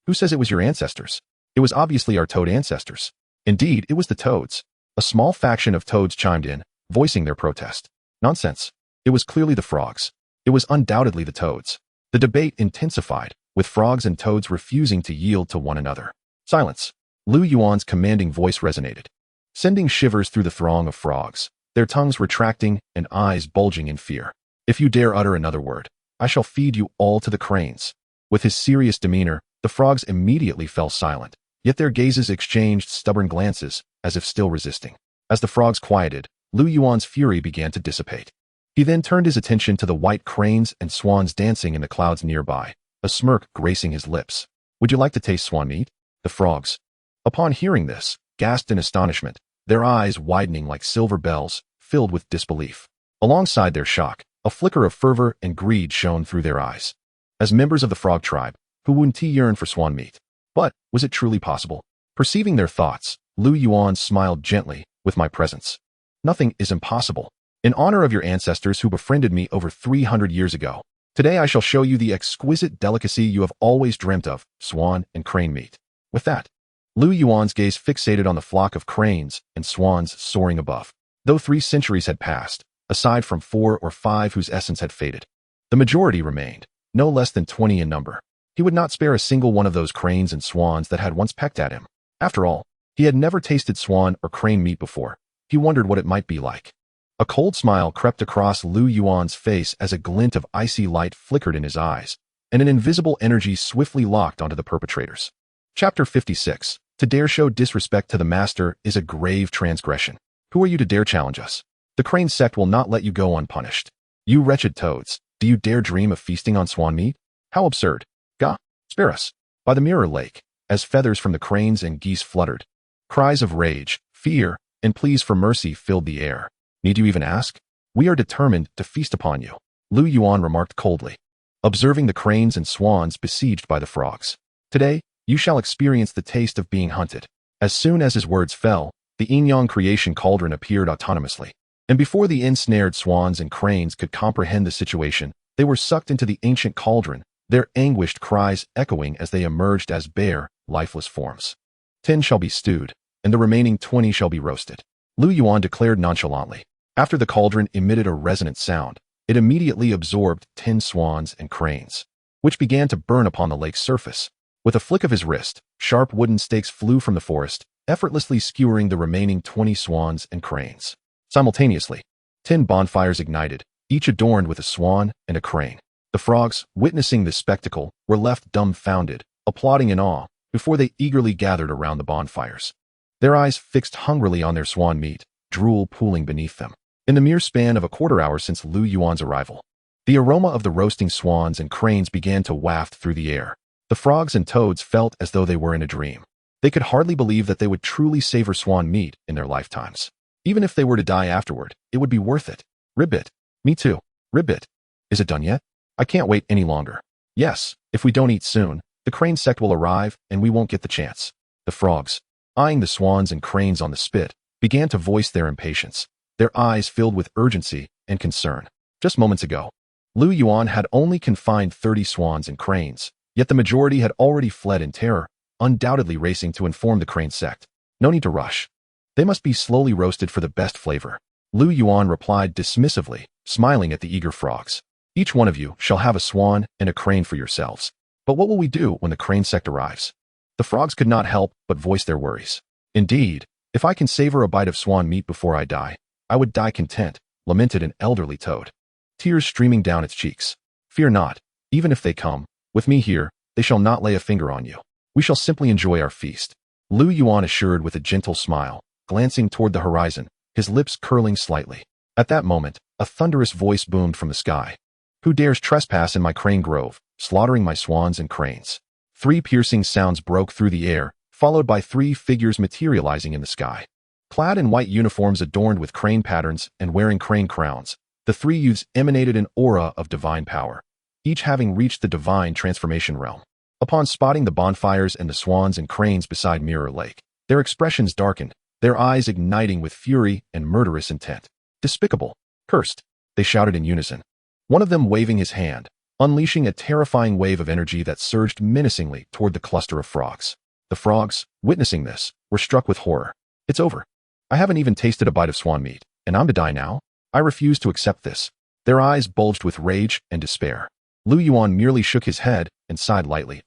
Who says it was your ancestors? It was obviously our toad ancestors. Indeed, it was the toads. A small faction of toads chimed in, voicing their protest. Nonsense. It was clearly the frogs. It was undoubtedly the toads. The debate intensified, with frogs and toads refusing to yield to one another. Silence. Lu Yuan's commanding voice resonated, sending shivers through the throng of frogs. their tongues retracting and eyes bulging in fear. "If you dare utter another word, I shall feed you all to the cranes." With his serious demeanor, the frogs immediately fell silent, yet their gazes exchanged stubborn glances, as if still resisting. As the frogs quieted, Lu Yuan's fury began to dissipate. He then turned his attention to the white cranes and swans dancing in the clouds nearby, a smirk gracing his lips. "Would you like to taste swan meat?" The frogs, upon hearing this, gasped in astonishment, their eyes widening like silver bells, filled with disbelief. Alongside their shock, a flicker of fervor and greed shone through their eyes. As members of the frog tribe, who wouldn't yearn for swan meat? But was it truly possible? Perceiving their thoughts, Lu Yuan smiled gently. "With my presence, nothing is impossible. In honor of your ancestors who befriended me over 300 years ago, today I shall show you the exquisite delicacy you have always dreamt of, swan and crane meat." With that, Lu Yuan's gaze fixated on the flock of cranes and swans soaring above. Though 3 centuries had passed, aside from 4 or 5 whose essence had faded, the majority remained, no less than 20 in number. He would not spare a single one of those cranes and swans that had once pecked at him. After all, he had never tasted swan or crane meat before. He wondered what it might be like. A cold smile crept across Lu Yuan's face as a glint of icy light flickered in his eyes, and an invisible energy swiftly locked onto the perpetrators. Chapter 56. To dare show disrespect to the master is a grave transgression. Who are you to dare challenge us? The crane sect will not let you go unpunished. You wretched toads, do you dare dream of feasting on swan meat? How absurd. Gah, spare us. By the mirror lake, as feathers from the cranes and geese fluttered, cries of rage, fear, and pleas for mercy filled the air. Need you even ask? We are determined to feast upon you, Lu Yuan remarked coldly, observing the cranes and swans besieged by the frogs. Today, you shall experience the taste of being hunted. As soon as his words fell, the yin-yang creation cauldron appeared autonomously. And before the ensnared swans and cranes could comprehend the situation, they were sucked into the ancient cauldron, their anguished cries echoing as they emerged as bare, lifeless forms. 10 shall be stewed, and the remaining 20 shall be roasted, Lu Yuan declared nonchalantly. After the cauldron emitted a resonant sound, it immediately absorbed 10 swans and cranes, which began to burn upon the lake's surface. With a flick of his wrist, sharp wooden stakes flew from the forest, effortlessly skewering the remaining 20 swans and cranes. Simultaneously, 10 bonfires ignited, each adorned with a swan and a crane. The frogs, witnessing this spectacle, were left dumbfounded, applauding in awe, before they eagerly gathered around the bonfires. Their eyes fixed hungrily on their swan meat, drool pooling beneath them. In the mere span of a quarter hour since Lu Yuan's arrival, the aroma of the roasting swans and cranes began to waft through the air. The frogs and toads felt as though they were in a dream. They could hardly believe that they would truly savor swan meat in their lifetimes. Even if they were to die afterward, it would be worth it. Ribbit. Me too. Ribbit. Is it done yet? I can't wait any longer. Yes, if we don't eat soon, the crane sect will arrive and we won't get the chance. The frogs, eyeing the swans and cranes on the spit, began to voice their impatience, their eyes filled with urgency and concern. Just moments ago, Lu Yuan had only confined 30 swans and cranes, yet the majority had already fled in terror, undoubtedly racing to inform the crane sect. No need to rush. They must be slowly roasted for the best flavor, Lu Yuan replied dismissively, smiling at the eager frogs. Each one of you shall have a swan and a crane for yourselves. But what will we do when the crane sect arrives? The frogs could not help but voice their worries. Indeed, if I can savor a bite of swan meat before I die, I would die content, lamented an elderly toad, tears streaming down its cheeks. Fear not, even if they come, with me here, they shall not lay a finger on you. We shall simply enjoy our feast, Lu Yuan assured with a gentle smile, glancing toward the horizon, his lips curling slightly. At that moment, a thunderous voice boomed from the sky. Who dares trespass in my crane grove, slaughtering my swans and cranes? 3 piercing sounds broke through the air, followed by 3 figures materializing in the sky. Clad in white uniforms adorned with crane patterns and wearing crane crowns, the 3 youths emanated an aura of divine power, each having reached the divine transformation realm. Upon spotting the bonfires and the swans and cranes beside Mirror Lake, their expressions darkened, their eyes igniting with fury and murderous intent. Despicable! Cursed! They shouted in unison, one of them waving his hand, unleashing a terrifying wave of energy that surged menacingly toward the cluster of frogs. The frogs, witnessing this, were struck with horror. It's over. I haven't even tasted a bite of swan meat, and I'm to die now? I refuse to accept this. Their eyes bulged with rage and despair. Lu Yuan merely shook his head and sighed lightly,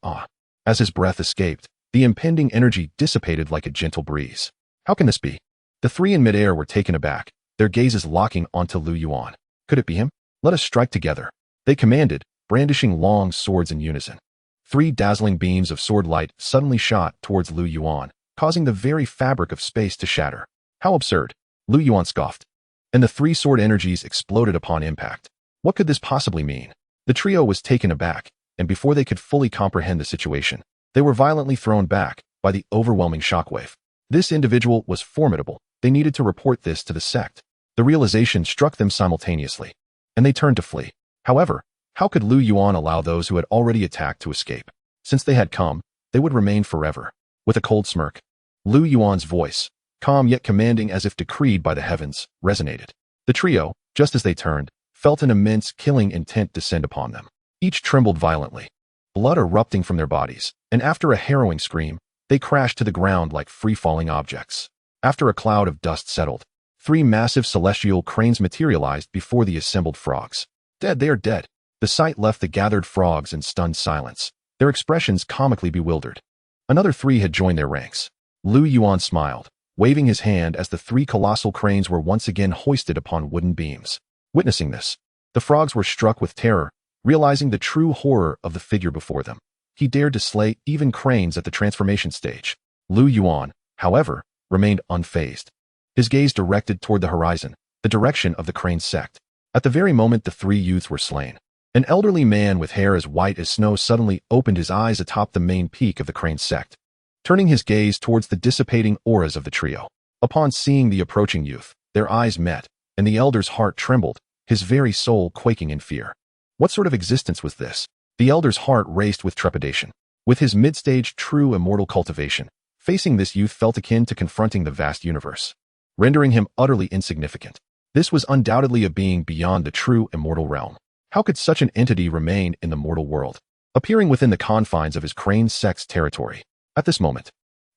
As his breath escaped, the impending energy dissipated like a gentle breeze. How can this be? The 3 in midair were taken aback, their gazes locking onto Lu Yuan. Could it be him? Let us strike together, they commanded, brandishing long swords in unison. 3 dazzling beams of sword light suddenly shot towards Lu Yuan, causing the very fabric of space to shatter. How absurd! Lu Yuan scoffed. And the 3 sword energies exploded upon impact. What could this possibly mean? The trio was taken aback, and before they could fully comprehend the situation, they were violently thrown back by the overwhelming shockwave. This individual was formidable. They needed to report this to the sect. The realization struck them simultaneously, and they turned to flee. However, how could Lu Yuan allow those who had already attacked to escape? Since they had come, they would remain forever. With a cold smirk, Lu Yuan's voice, calm yet commanding as if decreed by the heavens, resonated. The trio, just as they turned, felt an immense killing intent descend upon them. Each trembled violently, blood erupting from their bodies, and after a harrowing scream, they crashed to the ground like free-falling objects. After a cloud of dust settled, 3 massive celestial cranes materialized before the assembled frogs. Dead, they are dead. The sight left the gathered frogs in stunned silence, their expressions comically bewildered. Another 3 had joined their ranks. Lu Yuan smiled, waving his hand as the 3 colossal cranes were once again hoisted upon wooden beams. Witnessing this, the frogs were struck with terror, realizing the true horror of the figure before them. He dared to slay even cranes at the transformation stage. Lu Yuan, however, remained unfazed, his gaze directed toward the horizon, the direction of the crane sect. At the very moment the 3 youths were slain, an elderly man with hair as white as snow suddenly opened his eyes atop the main peak of the crane sect, turning his gaze towards the dissipating auras of the trio. Upon seeing the approaching youth, their eyes met, and the elder's heart trembled, his very soul quaking in fear. What sort of existence was this? The elder's heart raced with trepidation. With his mid-stage true immortal cultivation, facing this youth felt akin to confronting the vast universe, rendering him utterly insignificant. This was undoubtedly a being beyond the true immortal realm. How could such an entity remain in the mortal world, appearing within the confines of his crane sect's territory? At this moment,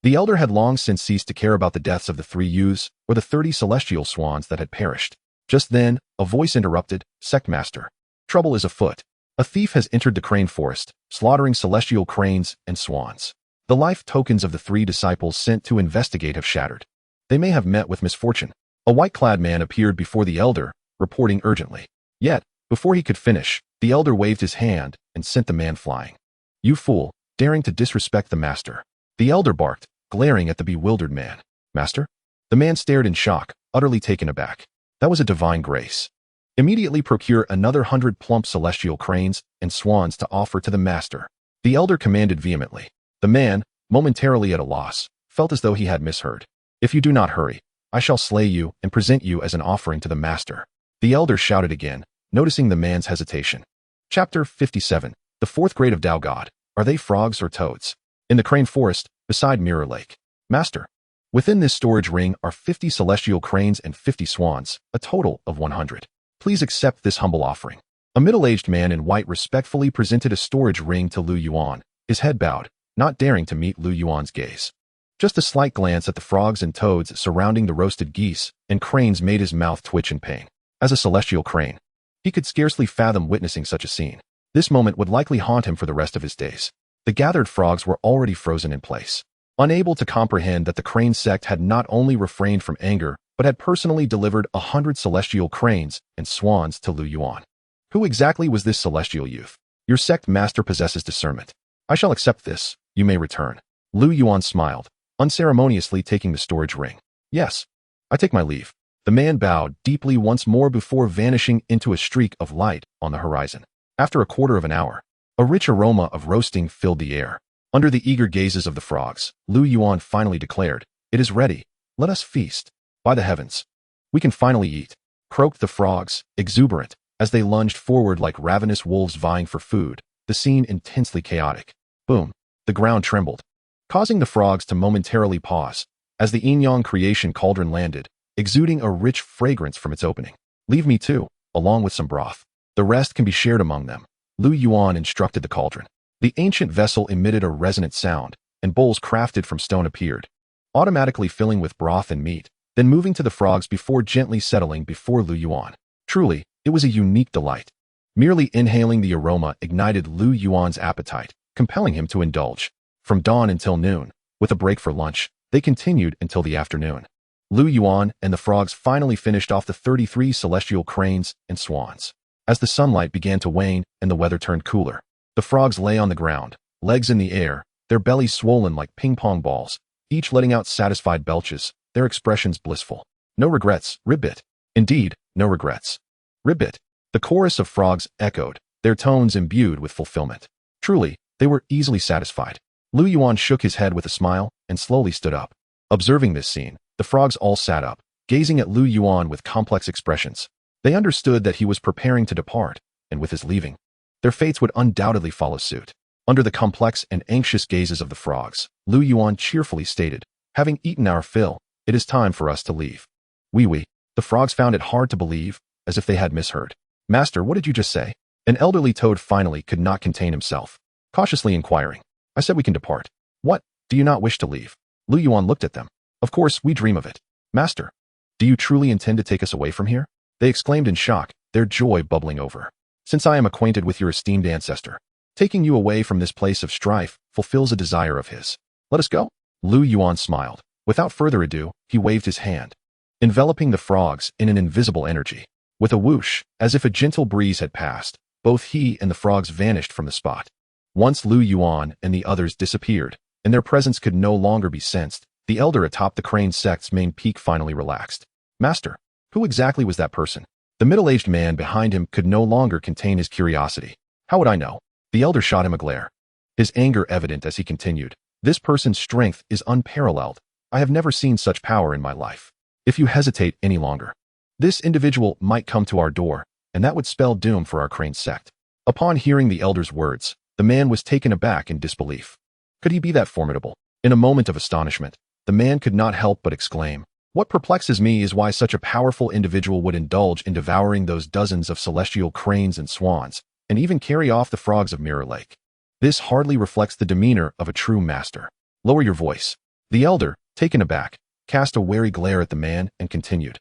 the elder had long since ceased to care about the deaths of the 3 youths or the 30 celestial swans that had perished. Just then, a voice interrupted, "Sect Master, trouble is afoot. A thief has entered the crane forest, slaughtering celestial cranes and swans. The life tokens of the 3 disciples sent to investigate have shattered. They may have met with misfortune." A white-clad man appeared before the elder, reporting urgently. Yet, before he could finish, the elder waved his hand and sent the man flying. "You fool, daring to disrespect the master," the elder barked, glaring at the bewildered man. "Master?" The man stared in shock, utterly taken aback. That was a divine grace. "Immediately procure another 100 plump celestial cranes and swans to offer to the master," the elder commanded vehemently. The man, momentarily at a loss, felt as though he had misheard. "If you do not hurry, I shall slay you and present you as an offering to the master," the elder shouted again, noticing the man's hesitation. Chapter 57. The 4th grade of Tao God. Are they frogs or toads? In the crane forest, beside Mirror Lake. "Master, within this storage ring are 50 celestial cranes and 50 swans, a total of 100. Please accept this humble offering." A middle-aged man in white respectfully presented a storage ring to Lu Yuan, his head bowed, not daring to meet Lu Yuan's gaze. Just a slight glance at the frogs and toads surrounding the roasted geese and cranes made his mouth twitch in pain. As a celestial crane, he could scarcely fathom witnessing such a scene. This moment would likely haunt him for the rest of his days. The gathered frogs were already frozen in place, unable to comprehend that the crane sect had not only refrained from anger, but had personally delivered 100 celestial cranes and swans to Lu Yuan. Who exactly was this celestial youth? "Your sect master possesses discernment. I shall accept this. You may return." Lu Yuan smiled, unceremoniously taking the storage ring. "Yes, I take my leave." The man bowed deeply once more before vanishing into a streak of light on the horizon. After a quarter of an hour, a rich aroma of roasting filled the air. Under the eager gazes of the frogs, Lu Yuan finally declared, "It is ready. Let us feast. By the heavens, we can finally eat," croaked the frogs, exuberant, as they lunged forward like ravenous wolves vying for food, the scene intensely chaotic. Boom! The ground trembled, causing the frogs to momentarily pause, as the yin-yang creation cauldron landed, exuding a rich fragrance from its opening. "Leave me too, along with some broth. The rest can be shared among them," Lu Yuan instructed the cauldron. The ancient vessel emitted a resonant sound, and bowls crafted from stone appeared, automatically filling with broth and meat, then moving to the frogs before gently settling before Lu Yuan. Truly, it was a unique delight. Merely inhaling the aroma ignited Lu Yuan's appetite, compelling him to indulge. From dawn until noon, with a break for lunch, they continued until the afternoon. Lu Yuan and the frogs finally finished off the 33 celestial cranes and swans. As the sunlight began to wane and the weather turned cooler, the frogs lay on the ground, legs in the air, their bellies swollen like ping-pong balls, each letting out satisfied belches, their expressions blissful. No regrets, ribbit. Indeed, no regrets. Ribbit. The chorus of frogs echoed, their tones imbued with fulfillment. Truly, they were easily satisfied. Lu Yuan shook his head with a smile and slowly stood up. Observing this scene, the frogs all sat up, gazing at Lu Yuan with complex expressions. They understood that he was preparing to depart, and with his leaving, their fates would undoubtedly follow suit. Under the complex and anxious gazes of the frogs, Lu Yuan cheerfully stated, "Having eaten our fill, it is time for us to leave." "Oui." The frogs found it hard to believe, as if they had misheard. "Master, what did you just say?" An elderly toad finally could not contain himself, cautiously inquiring. "I said we can depart." "What? Do you not wish to leave?" Lu Yuan looked at them. "Of course, we dream of it." "Master, do you truly intend to take us away from here?" They exclaimed in shock, their joy bubbling over. "Since I am acquainted with your esteemed ancestor, taking you away from this place of strife fulfills a desire of his. Let us go." Lu Yuan smiled. Without further ado, he waved his hand, enveloping the frogs in an invisible energy. With a whoosh, as if a gentle breeze had passed, both he and the frogs vanished from the spot. Once Lu Yuan and the others disappeared, and their presence could no longer be sensed, the elder atop the crane sect's main peak finally relaxed. "Master, who exactly was that person?" The middle-aged man behind him could no longer contain his curiosity. "How would I know?" The elder shot him a glare, his anger evident as he continued. "This person's strength is unparalleled. I have never seen such power in my life. If you hesitate any longer, this individual might come to our door, and that would spell doom for our crane sect." Upon hearing the elder's words, the man was taken aback in disbelief. Could he be that formidable? In a moment of astonishment, the man could not help but exclaim, "What perplexes me is why such a powerful individual would indulge in devouring those dozens of celestial cranes and swans, and even carry off the frogs of Mirror Lake. This hardly reflects the demeanor of a true master." "Lower your voice." The elder, taken aback, cast a wary glare at the man and continued,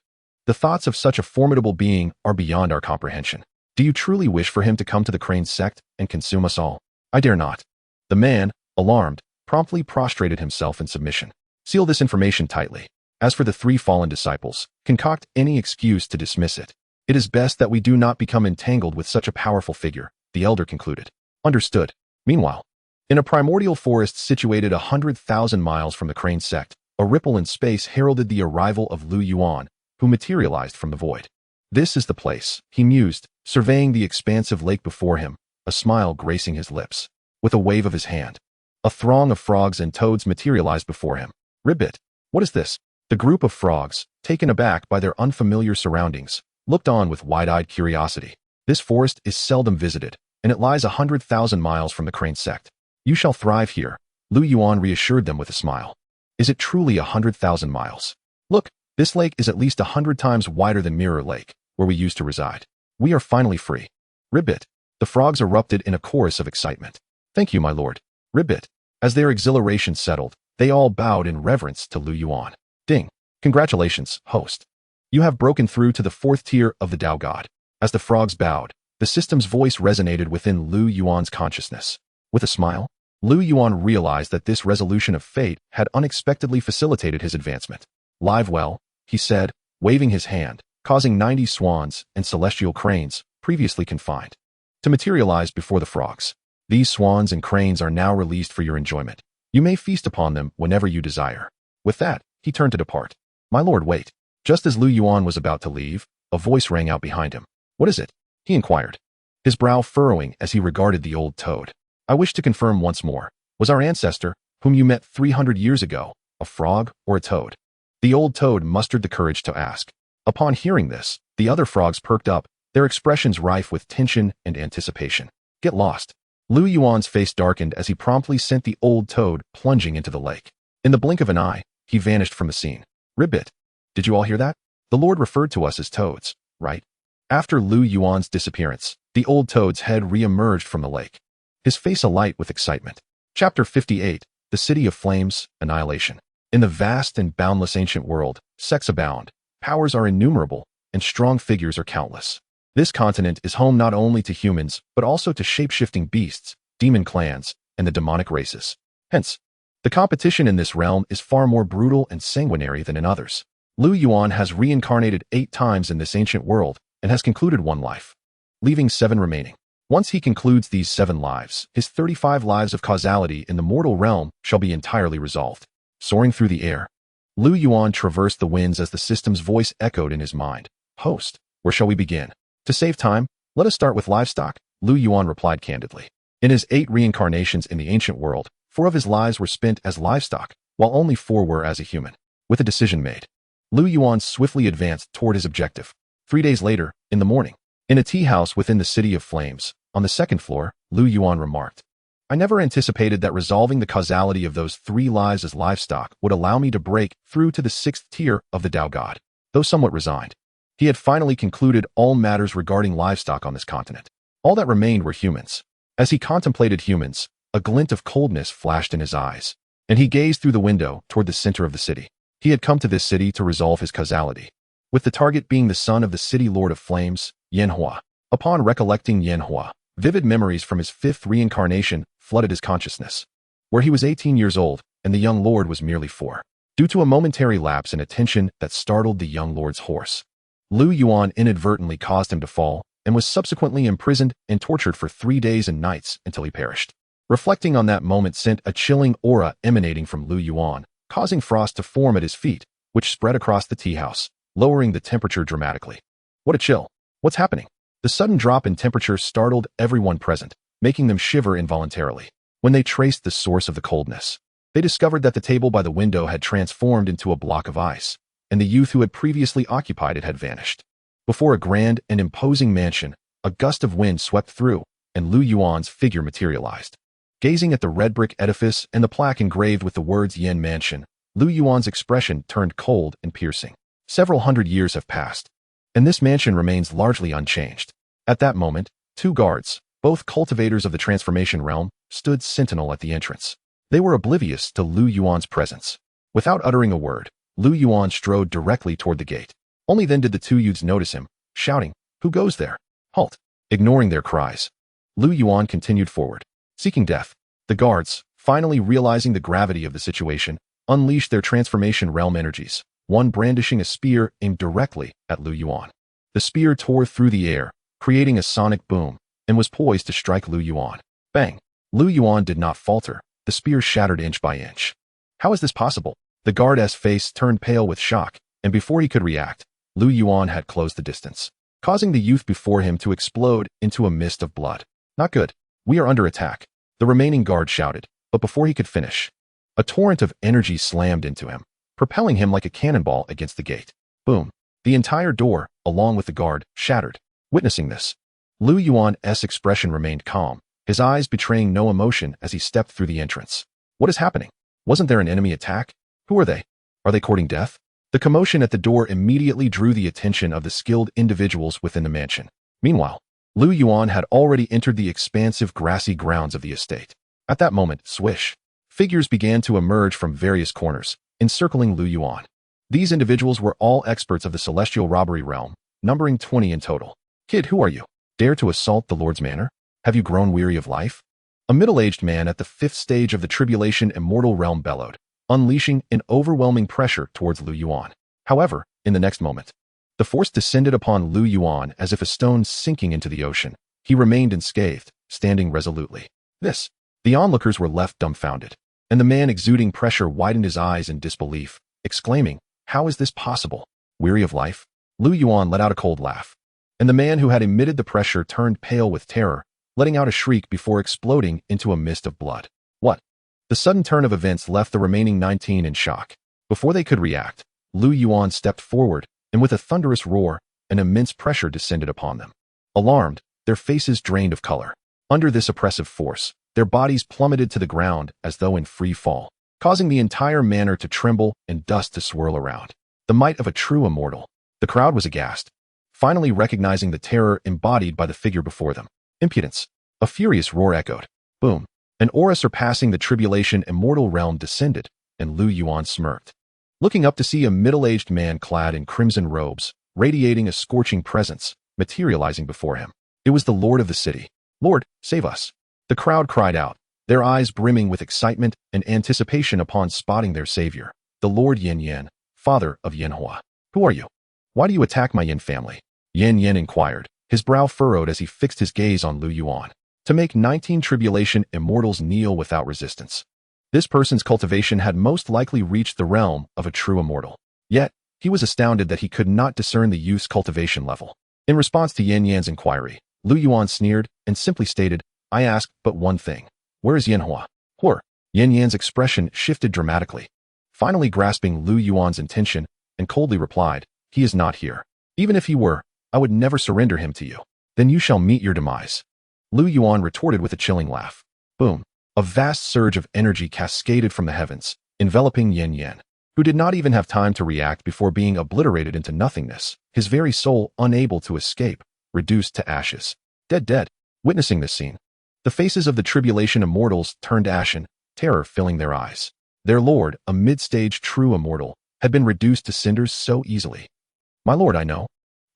"The thoughts of such a formidable being are beyond our comprehension. Do you truly wish for him to come to the crane sect and consume us all?" "I dare not." The man, alarmed, promptly prostrated himself in submission. "Seal this information tightly. As for the 3 fallen disciples, concoct any excuse to dismiss it. It is best that we do not become entangled with such a powerful figure," the elder concluded. "Understood." Meanwhile, in a primordial forest situated 100,000 miles from the crane sect, a ripple in space heralded the arrival of Lu Yuan, who materialized from the void. "This is the place," he mused, surveying the expansive lake before him, a smile gracing his lips. With a wave of his hand, a throng of frogs and toads materialized before him. "Ribbit, what is this?" The group of frogs, taken aback by their unfamiliar surroundings, looked on with wide-eyed curiosity. This forest is seldom visited, and it lies 100,000 miles from the crane sect. "You shall thrive here," Lu Yuan reassured them with a smile. "Is it truly 100,000 miles? Look, this lake is at least 100 times wider than Mirror Lake, where we used to reside. We are finally free." "Ribbit." The frogs erupted in a chorus of excitement. "Thank you, my lord." "Ribbit." As their exhilaration settled, they all bowed in reverence to Lu Yuan. "Ding. Congratulations, host. You have broken through to the 4th tier of the Tao God." As the frogs bowed, the system's voice resonated within Lu Yuan's consciousness. With a smile, Lu Yuan realized that this resolution of fate had unexpectedly facilitated his advancement. "Live well," he said, waving his hand, causing 90 swans and celestial cranes, previously confined, to materialize before the frogs. "These swans and cranes are now released for your enjoyment. You may feast upon them whenever you desire." With that, he turned to depart. "My lord, wait." Just as Lu Yuan was about to leave, a voice rang out behind him. "What is it?" he inquired, his brow furrowing as he regarded the old toad. "I wish to confirm once more, was our ancestor, whom you met 300 years ago, a frog or a toad?" The old toad mustered the courage to ask. Upon hearing this, the other frogs perked up, their expressions rife with tension and anticipation. "Get lost." Lu Yuan's face darkened as he promptly sent the old toad plunging into the lake. In the blink of an eye, he vanished from the scene. "Ribbit, did you all hear that? The Lord referred to us as toads, right?" After Lu Yuan's disappearance, the old toad's head re-emerged from the lake, his face alight with excitement. Chapter 58, The City of Flames, Annihilation. In the vast and boundless ancient world, sects abound, powers are innumerable, and strong figures are countless. This continent is home not only to humans, but also to shape-shifting beasts, demon clans, and the demonic races. Hence, the competition in this realm is far more brutal and sanguinary than in others. Lu Yuan has reincarnated 8 times in this ancient world and has concluded 1 life, leaving 7 remaining. Once he concludes these 7 lives, his 35 lives of causality in the mortal realm shall be entirely resolved. Soaring through the air, Lu Yuan traversed the winds as the system's voice echoed in his mind. Host, where shall we begin? To save time, let us start with livestock, Lu Yuan replied candidly. In his 8 reincarnations in the ancient world, 4 of his lives were spent as livestock, while only 4 were as a human. With a decision made, Lu Yuan swiftly advanced toward his objective. 3 days later, in the morning, in a tea house within the City of Flames, on the 2nd floor, Lu Yuan remarked, I never anticipated that resolving the causality of those 3 lives as livestock would allow me to break through to the 6th tier of the Tao God. Though somewhat resigned, he had finally concluded all matters regarding livestock on this continent. All that remained were humans. As he contemplated humans, a glint of coldness flashed in his eyes, and he gazed through the window toward the center of the city. He had come to this city to resolve his causality, with the target being the son of the city lord of flames, Yanhua. Upon recollecting Yanhua, vivid memories from his 5th reincarnation flooded his consciousness, where he was 18 years old and the young lord was merely 4. Due to a momentary lapse in attention that startled the young lord's horse, Lu Yuan inadvertently caused him to fall and was subsequently imprisoned and tortured for 3 days and nights until he perished. Reflecting on that moment sent a chilling aura emanating from Lu Yuan, causing frost to form at his feet, which spread across the tea house, lowering the temperature dramatically. What a chill! What's happening? The sudden drop in temperature startled everyone present, making them shiver involuntarily. When they traced the source of the coldness, they discovered that the table by the window had transformed into a block of ice, and the youth who had previously occupied it had vanished. Before a grand and imposing mansion, a gust of wind swept through, and Lu Yuan's figure materialized. Gazing at the red brick edifice and the plaque engraved with the words Yen Mansion, Lu Yuan's expression turned cold and piercing. Several hundred years have passed, and this mansion remains largely unchanged. At that moment, 2 guards, both cultivators of the transformation realm, stood sentinel at the entrance. They were oblivious to Lu Yuan's presence. Without uttering a word, Lu Yuan strode directly toward the gate. Only then did the 2 youths notice him, shouting, Who goes there? Halt! Ignoring their cries, Lu Yuan continued forward, seeking death. The guards, finally realizing the gravity of the situation, unleashed their transformation realm energies, one brandishing a spear aimed directly at Lu Yuan. The spear tore through the air, creating a sonic boom, and was poised to strike Lu Yuan. Bang! Lu Yuan did not falter. The spear shattered inch by inch. How is this possible? The guard's face turned pale with shock, and before he could react, Lu Yuan had closed the distance, causing the youth before him to explode into a mist of blood. Not good. We are under attack, the remaining guard shouted, but before he could finish, a torrent of energy slammed into him, propelling him like a cannonball against the gate. Boom! The entire door, along with the guard, shattered. Witnessing this, Lu Yuan's expression remained calm, his eyes betraying no emotion as he stepped through the entrance. What is happening? Wasn't there an enemy attack? Who are they? Are they courting death? The commotion at the door immediately drew the attention of the skilled individuals within the mansion. Meanwhile, Lu Yuan had already entered the expansive grassy grounds of the estate. At that moment, swish! Figures began to emerge from various corners, encircling Lu Yuan. These individuals were all experts of the celestial robbery realm, numbering 20 in total. Kid, who are you? Dare to assault the Lord's manor? Have you grown weary of life? A middle-aged man at the 5th stage of the tribulation immortal realm bellowed, unleashing an overwhelming pressure towards Lu Yuan. However, in the next moment, the force descended upon Lu Yuan as if a stone sinking into the ocean. He remained unscathed, standing resolutely. The onlookers were left dumbfounded, and the man exuding pressure widened his eyes in disbelief, exclaiming, How is this possible? Weary of life? Lu Yuan let out a cold laugh, and the man who had emitted the pressure turned pale with terror, letting out a shriek before exploding into a mist of blood. What? The sudden turn of events left the remaining 19 in shock. Before they could react, Lu Yuan stepped forward, and with a thunderous roar, an immense pressure descended upon them. Alarmed, their faces drained of color. Under this oppressive force, their bodies plummeted to the ground as though in free fall, causing the entire manor to tremble and dust to swirl around. The might of a true immortal. The crowd was aghast, finally recognizing the terror embodied by the figure before them. Impudence! A furious roar echoed. Boom! An aura surpassing the tribulation immortal realm descended, and Lu Yuan smirked, looking up to see a middle-aged man clad in crimson robes, radiating a scorching presence, materializing before him. It was the Lord of the city. Lord, save us! The crowd cried out, their eyes brimming with excitement and anticipation upon spotting their savior, the Lord Yin Yan, father of Yanhua. Who are you? Why do you attack my Yin family? Yan Yan inquired, his brow furrowed as he fixed his gaze on Lu Yuan. To make 19 tribulation immortals kneel without resistance. This person's cultivation had most likely reached the realm of a true immortal. Yet, he was astounded that he could not discern the youth's cultivation level. In response to Yan Yan's inquiry, Lu Yuan sneered and simply stated, I ask but one thing. Where is Yanhua? Where? Yan Yan's expression shifted dramatically, finally grasping Lu Yuan's intention, and coldly replied, he is not here. Even if he were, I would never surrender him to you. Then you shall meet your demise. Lu Yuan retorted with a chilling laugh. Boom. A vast surge of energy cascaded from the heavens, enveloping Yan Yan, who did not even have time to react before being obliterated into nothingness, his very soul unable to escape, reduced to ashes. Dead. Witnessing this scene, the faces of the tribulation immortals turned ashen, terror filling their eyes. Their lord, a mid-stage true immortal, had been reduced to cinders so easily. My lord, I know.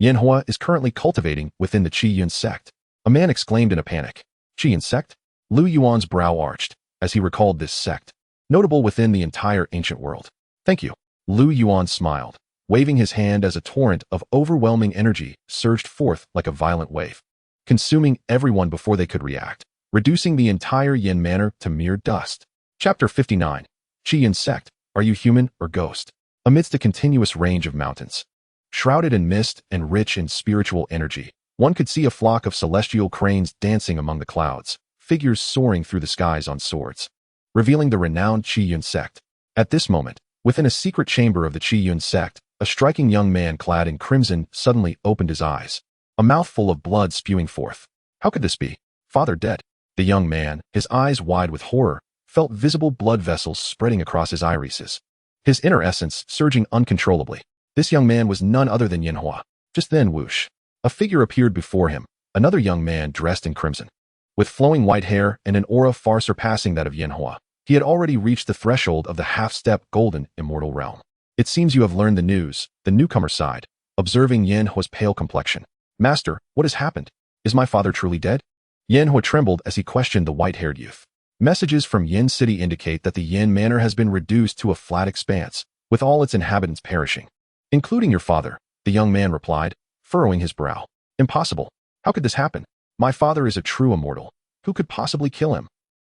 Yanhua is currently cultivating within the Qi-Yun sect. A man exclaimed in a panic. Qi-Yun sect? Lu Yuan's brow arched, as he recalled this sect, notable within the entire ancient world. Thank you. Lu Yuan smiled, waving his hand as a torrent of overwhelming energy surged forth like a violent wave, consuming everyone before they could react, reducing the entire Yin manor to mere dust. Chapter 59. Qi-Yun sect, are you human or ghost? Amidst a continuous range of mountains, shrouded in mist and rich in spiritual energy, one could see a flock of celestial cranes dancing among the clouds, figures soaring through the skies on swords, revealing the renowned Qi-Yun sect. At this moment, within a secret chamber of the Qi-Yun sect, a striking young man clad in crimson suddenly opened his eyes, a mouthful of blood spewing forth. How could this be? Father dead. The young man, his eyes wide with horror, felt visible blood vessels spreading across his irises, his inner essence surging uncontrollably. This young man was none other than Yanhua. Just then, whoosh, a figure appeared before him, another young man dressed in crimson, with flowing white hair and an aura far surpassing that of Yanhua. He had already reached the threshold of the half-step golden immortal realm. It seems you have learned the news, the newcomer sighed, observing Yanhua's pale complexion. Master, what has happened? Is my father truly dead? Yanhua trembled as he questioned the white-haired youth. Messages from Yin City indicate that the Yin Manor has been reduced to a flat expanse, with all its inhabitants perishing. Including your father, the young man replied, furrowing his brow. Impossible. How could this happen? My father is a true immortal. Who could possibly kill him?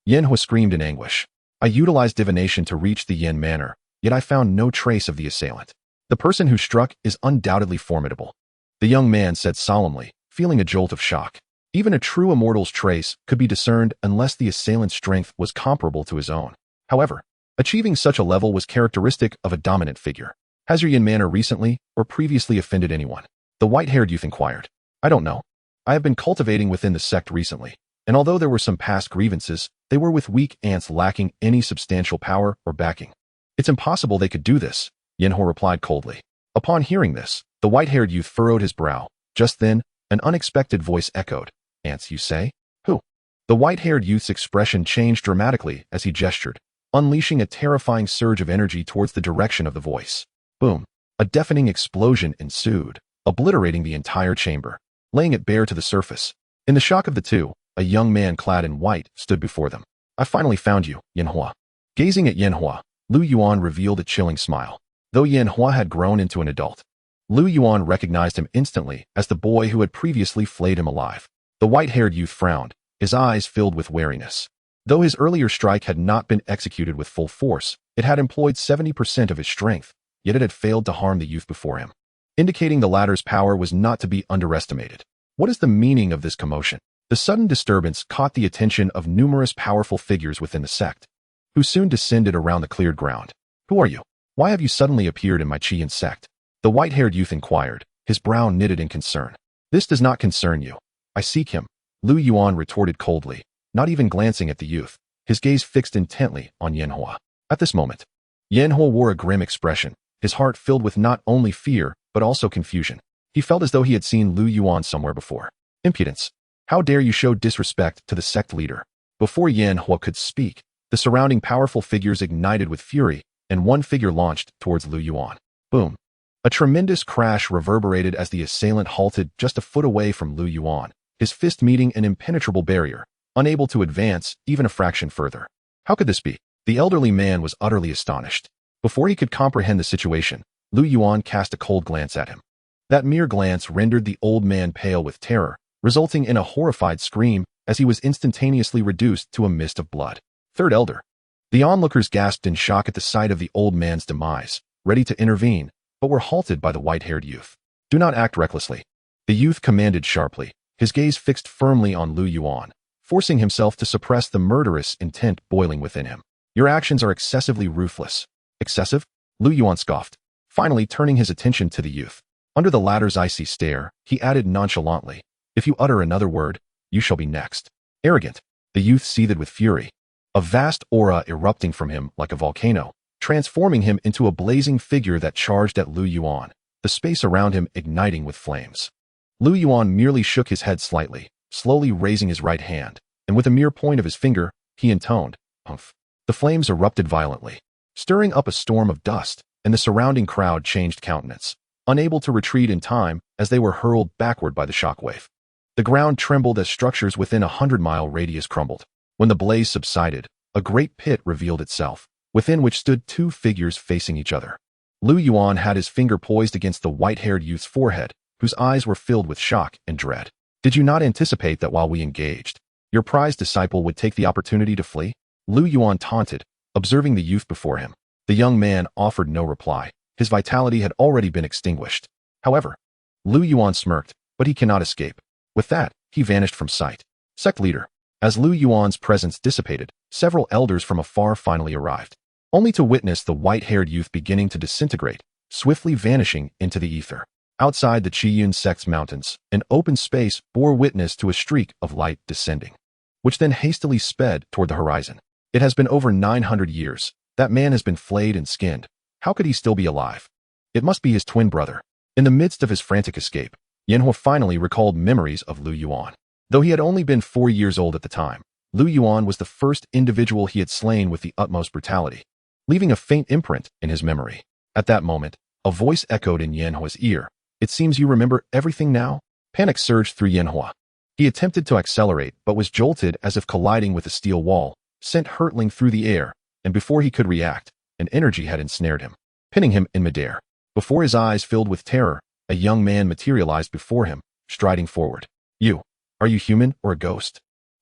Yanhua screamed in anguish. I utilized divination to reach the Yin Manor, yet I found no trace of the assailant. The person who struck is undoubtedly formidable. The young man said solemnly, feeling a jolt of shock. Even a true immortal's trace could be discerned unless the assailant's strength was comparable to his own. However, achieving such a level was characteristic of a dominant figure. Has your Yin Manor recently or previously offended anyone? The white-haired youth inquired. I don't know. I have been cultivating within the sect recently, and although there were some past grievances, they were with weak ants lacking any substantial power or backing. It's impossible they could do this, Yanhua replied coldly. Upon hearing this, the white-haired youth furrowed his brow. Just then, an unexpected voice echoed. Ants, you say? Who? The white-haired youth's expression changed dramatically as he gestured, unleashing a terrifying surge of energy towards the direction of the voice. Boom. A deafening explosion ensued, obliterating the entire chamber, laying it bare to the surface. In the shock of the two, a young man clad in white stood before them. I finally found you, Yanhua. Gazing at Yanhua, Lu Yuan revealed a chilling smile. Though Yanhua had grown into an adult, Lu Yuan recognized him instantly as the boy who had previously flayed him alive. The white-haired youth frowned, his eyes filled with wariness. Though his earlier strike had not been executed with full force, it had employed 70% of his strength, yet it had failed to harm the youth before him, indicating the latter's power was not to be underestimated. What is the meaning of this commotion? The sudden disturbance caught the attention of numerous powerful figures within the sect, who soon descended around the cleared ground. Who are you? Why have you suddenly appeared in my Qi-Yin sect? The white-haired youth inquired, his brow knitted in concern. This does not concern you. I seek him, Lu Yuan retorted coldly, not even glancing at the youth, his gaze fixed intently on Yanhua. At this moment, Yanhua wore a grim expression, his heart filled with not only fear, but also confusion. He felt as though he had seen Lu Yuan somewhere before. Impudence. How dare you show disrespect to the sect leader? Before Yanhua could speak, the surrounding powerful figures ignited with fury, and one figure launched towards Lu Yuan. Boom. A tremendous crash reverberated as the assailant halted just a foot away from Lu Yuan, his fist meeting an impenetrable barrier, unable to advance even a fraction further. How could this be? The elderly man was utterly astonished. Before he could comprehend the situation, Lu Yuan cast a cold glance at him. That mere glance rendered the old man pale with terror, resulting in a horrified scream as he was instantaneously reduced to a mist of blood. Third Elder. The onlookers gasped in shock at the sight of the old man's demise, ready to intervene, but were halted by the white-haired youth. Do not act recklessly. The youth commanded sharply, his gaze fixed firmly on Lu Yuan, forcing himself to suppress the murderous intent boiling within him. Your actions are excessively ruthless. Excessive? Lu Yuan scoffed, finally turning his attention to the youth. Under the latter's icy stare, he added nonchalantly, if you utter another word, you shall be next. Arrogant. The youth seethed with fury, a vast aura erupting from him like a volcano, transforming him into a blazing figure that charged at Lu Yuan, the space around him igniting with flames. Lu Yuan merely shook his head slightly, slowly raising his right hand, and with a mere point of his finger, he intoned, "Humph." The flames erupted violently, stirring up a storm of dust, and the surrounding crowd changed countenance, unable to retreat in time as they were hurled backward by the shockwave. The ground trembled as structures within a 100-mile radius crumbled. When the blaze subsided, a great pit revealed itself, within which stood two figures facing each other. Lu Yuan had his finger poised against the white-haired youth's forehead, whose eyes were filled with shock and dread. Did you not anticipate that while we engaged, your prized disciple would take the opportunity to flee? Lu Yuan taunted, observing the youth before him. The young man offered no reply. His vitality had already been extinguished. However, Lu Yuan smirked, but he cannot escape. With that, he vanished from sight. Sect leader. As Lu Yuan's presence dissipated, several elders from afar finally arrived, only to witness the white-haired youth beginning to disintegrate, swiftly vanishing into the ether. Outside the Qiyun sect's mountains, an open space bore witness to a streak of light descending, which then hastily sped toward the horizon. It has been over 900 years. That man has been flayed and skinned. How could he still be alive? It must be his twin brother. In the midst of his frantic escape, Yanhua finally recalled memories of Lu Yuan. Though he had only been 4 years old at the time, Lu Yuan was the first individual he had slain with the utmost brutality, leaving a faint imprint in his memory. At that moment, a voice echoed in Yanhua's ear. It seems you remember everything now? Panic surged through Yanhua. He attempted to accelerate but was jolted as if colliding with a steel wall, sent hurtling through the air, and before he could react, an energy had ensnared him, pinning him in midair. Before his eyes filled with terror, a young man materialized before him, striding forward. You, are you human or a ghost?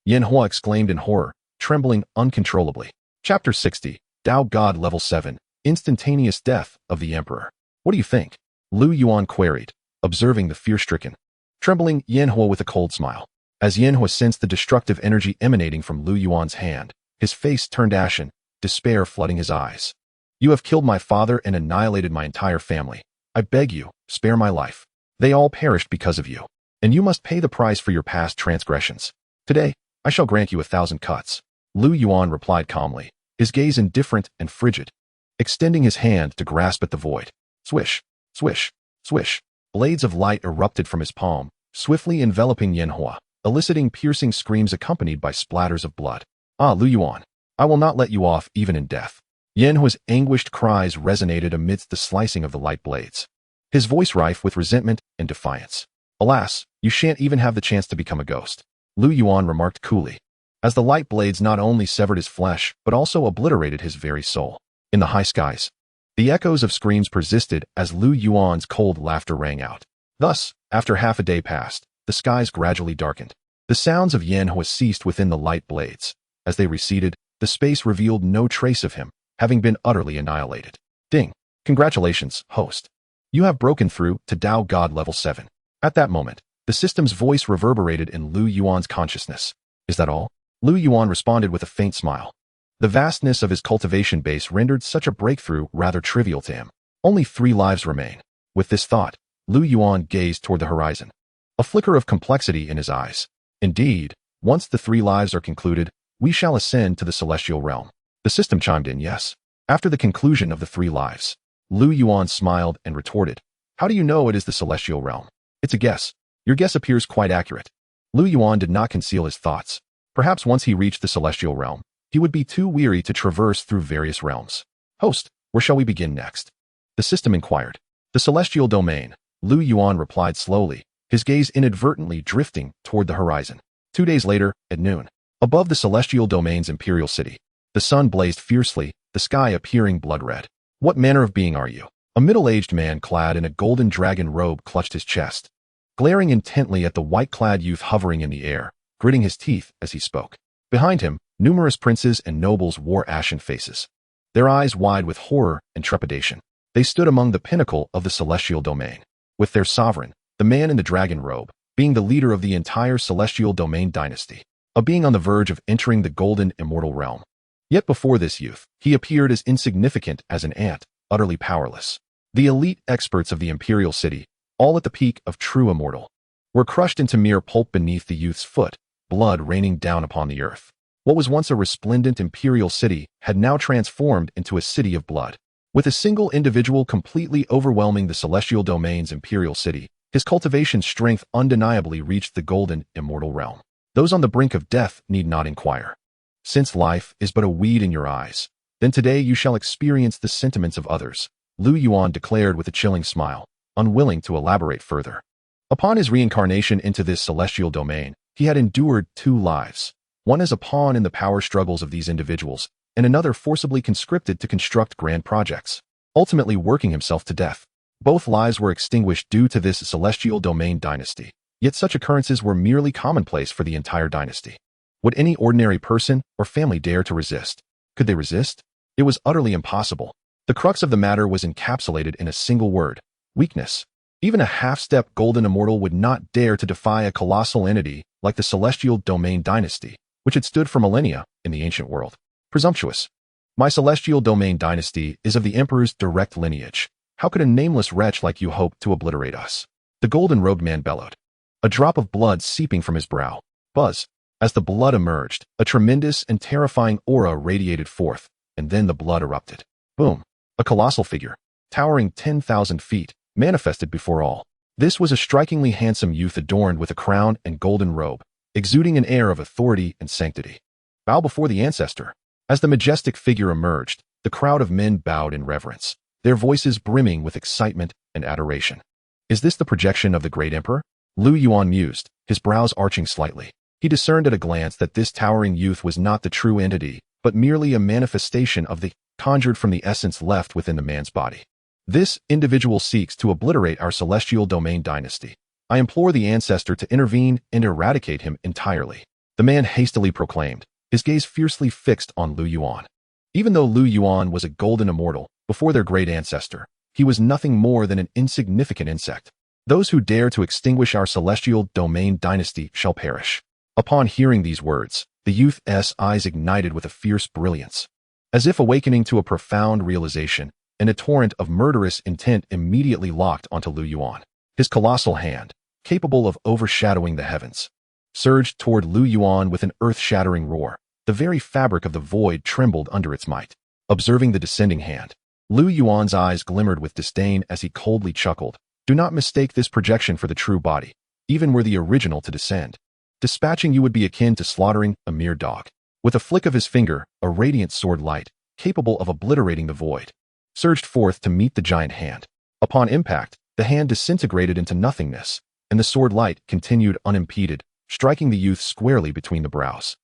Yanhua exclaimed in horror, trembling uncontrollably. Chapter 60, Dao God Level 7, Instantaneous Death of the Emperor. What do you think? Lu Yuan queried, observing the fear-stricken, trembling Yanhua with a cold smile. As Yanhua sensed the destructive energy emanating from Lu Yuan's hand, his face turned ashen, despair flooding his eyes. You have killed my father and annihilated my entire family. I beg you, spare my life. They all perished because of you, and you must pay the price for your past transgressions. Today, I shall grant you 1,000 cuts. Lu Yuan replied calmly, his gaze indifferent and frigid, extending his hand to grasp at the void. Swish, swish, swish. Blades of light erupted from his palm, swiftly enveloping Yanhua, eliciting piercing screams accompanied by splatters of blood. Ah, Lu Yuan, I will not let you off even in death. Yanhua's anguished cries resonated amidst the slicing of the light blades, his voice rife with resentment and defiance. Alas, you shan't even have the chance to become a ghost, Lu Yuan remarked coolly, as the light blades not only severed his flesh but also obliterated his very soul. In the high skies, the echoes of screams persisted as Lu Yuan's cold laughter rang out. Thus, after half a day passed, the skies gradually darkened. The sounds of Yanhua ceased within the light blades. As they receded, the space revealed no trace of him, having been utterly annihilated. Ding! Congratulations, host. You have broken through to Dao God Level 7. At that moment, the system's voice reverberated in Lu Yuan's consciousness. Is that all? Lu Yuan responded with a faint smile. The vastness of his cultivation base rendered such a breakthrough rather trivial to him. Only 3 lives remain. With this thought, Lu Yuan gazed toward the horizon, a flicker of complexity in his eyes. Indeed, once the 3 lives are concluded, we shall ascend to the celestial realm. The system chimed in yes. After the conclusion of the 3 lives, Lu Yuan smiled and retorted, how do you know it is the celestial realm? It's a guess. Your guess appears quite accurate. Lu Yuan did not conceal his thoughts. Perhaps once he reached the celestial realm, he would be too weary to traverse through various realms. Host, where shall we begin next? The system inquired. The celestial domain, Lu Yuan replied slowly, his gaze inadvertently drifting toward the horizon. 2 days later, at noon, above the celestial domain's imperial city, the sun blazed fiercely, the sky appearing blood red. What manner of being are you? A middle-aged man clad in a golden dragon robe clutched his chest, glaring intently at the white-clad youth hovering in the air, gritting his teeth as he spoke. Behind him, numerous princes and nobles wore ashen faces, their eyes wide with horror and trepidation. They stood among the pinnacle of the celestial domain, with their sovereign, the man in the dragon robe, being the leader of the entire celestial domain dynasty, a being on the verge of entering the golden immortal realm. Yet before this youth, he appeared as insignificant as an ant, utterly powerless. The elite experts of the imperial city, all at the peak of true immortal, were crushed into mere pulp beneath the youth's foot, blood raining down upon the earth. What was once a resplendent imperial city had now transformed into a city of blood. With a single individual completely overwhelming the celestial domain's imperial city, his cultivation strength undeniably reached the golden immortal realm. Those on the brink of death need not inquire. Since life is but a weed in your eyes, then today you shall experience the sentiments of others, Lu Yuan declared with a chilling smile, unwilling to elaborate further. Upon his reincarnation into this celestial domain, he had endured 2 lives, one as a pawn in the power struggles of these individuals, and another forcibly conscripted to construct grand projects, ultimately working himself to death. Both lives were extinguished due to this celestial domain dynasty, yet such occurrences were merely commonplace for the entire dynasty. Would any ordinary person or family dare to resist? Could they resist? It was utterly impossible. The crux of the matter was encapsulated in a single word: weakness. Even a half-step golden immortal would not dare to defy a colossal entity like the celestial domain dynasty, which had stood for millennia in the ancient world. Presumptuous. My celestial domain dynasty is of the emperor's direct lineage. How could a nameless wretch like you hope to obliterate us? The golden-robed man bellowed, a drop of blood seeping from his brow. Buzz. As the blood emerged, a tremendous and terrifying aura radiated forth, and then the blood erupted. Boom. A colossal figure, towering 10,000 feet, manifested before all. This was a strikingly handsome youth adorned with a crown and golden robe, exuding an air of authority and sanctity. Bow before the ancestor. As the majestic figure emerged, the crowd of men bowed in reverence, their voices brimming with excitement and adoration. Is this the projection of the great emperor? Lu Yuan mused, his brows arching slightly. He discerned at a glance that this towering youth was not the true entity, but merely a manifestation of the conjured from the essence left within the man's body. This individual seeks to obliterate our celestial domain dynasty. I implore the ancestor to intervene and eradicate him entirely. The man hastily proclaimed, his gaze fiercely fixed on Lu Yuan. Even though Lu Yuan was a golden immortal, before their great ancestor, he was nothing more than an insignificant insect. Those who dare to extinguish our celestial domain dynasty shall perish. Upon hearing these words, the youth's eyes ignited with a fierce brilliance. As if awakening to a profound realization, and a torrent of murderous intent immediately locked onto Lu Yuan. His colossal hand, capable of overshadowing the heavens, surged toward Lu Yuan with an earth-shattering roar. The very fabric of the void trembled under its might. Observing the descending hand, Lu Yuan's eyes glimmered with disdain as he coldly chuckled. Do not mistake this projection for the true body, even were the original to descend. Dispatching you would be akin to slaughtering a mere dog. With a flick of his finger, a radiant sword light, capable of obliterating the void, surged forth to meet the giant hand. Upon impact, the hand disintegrated into nothingness, and the sword light continued unimpeded, striking the youth squarely between the brows.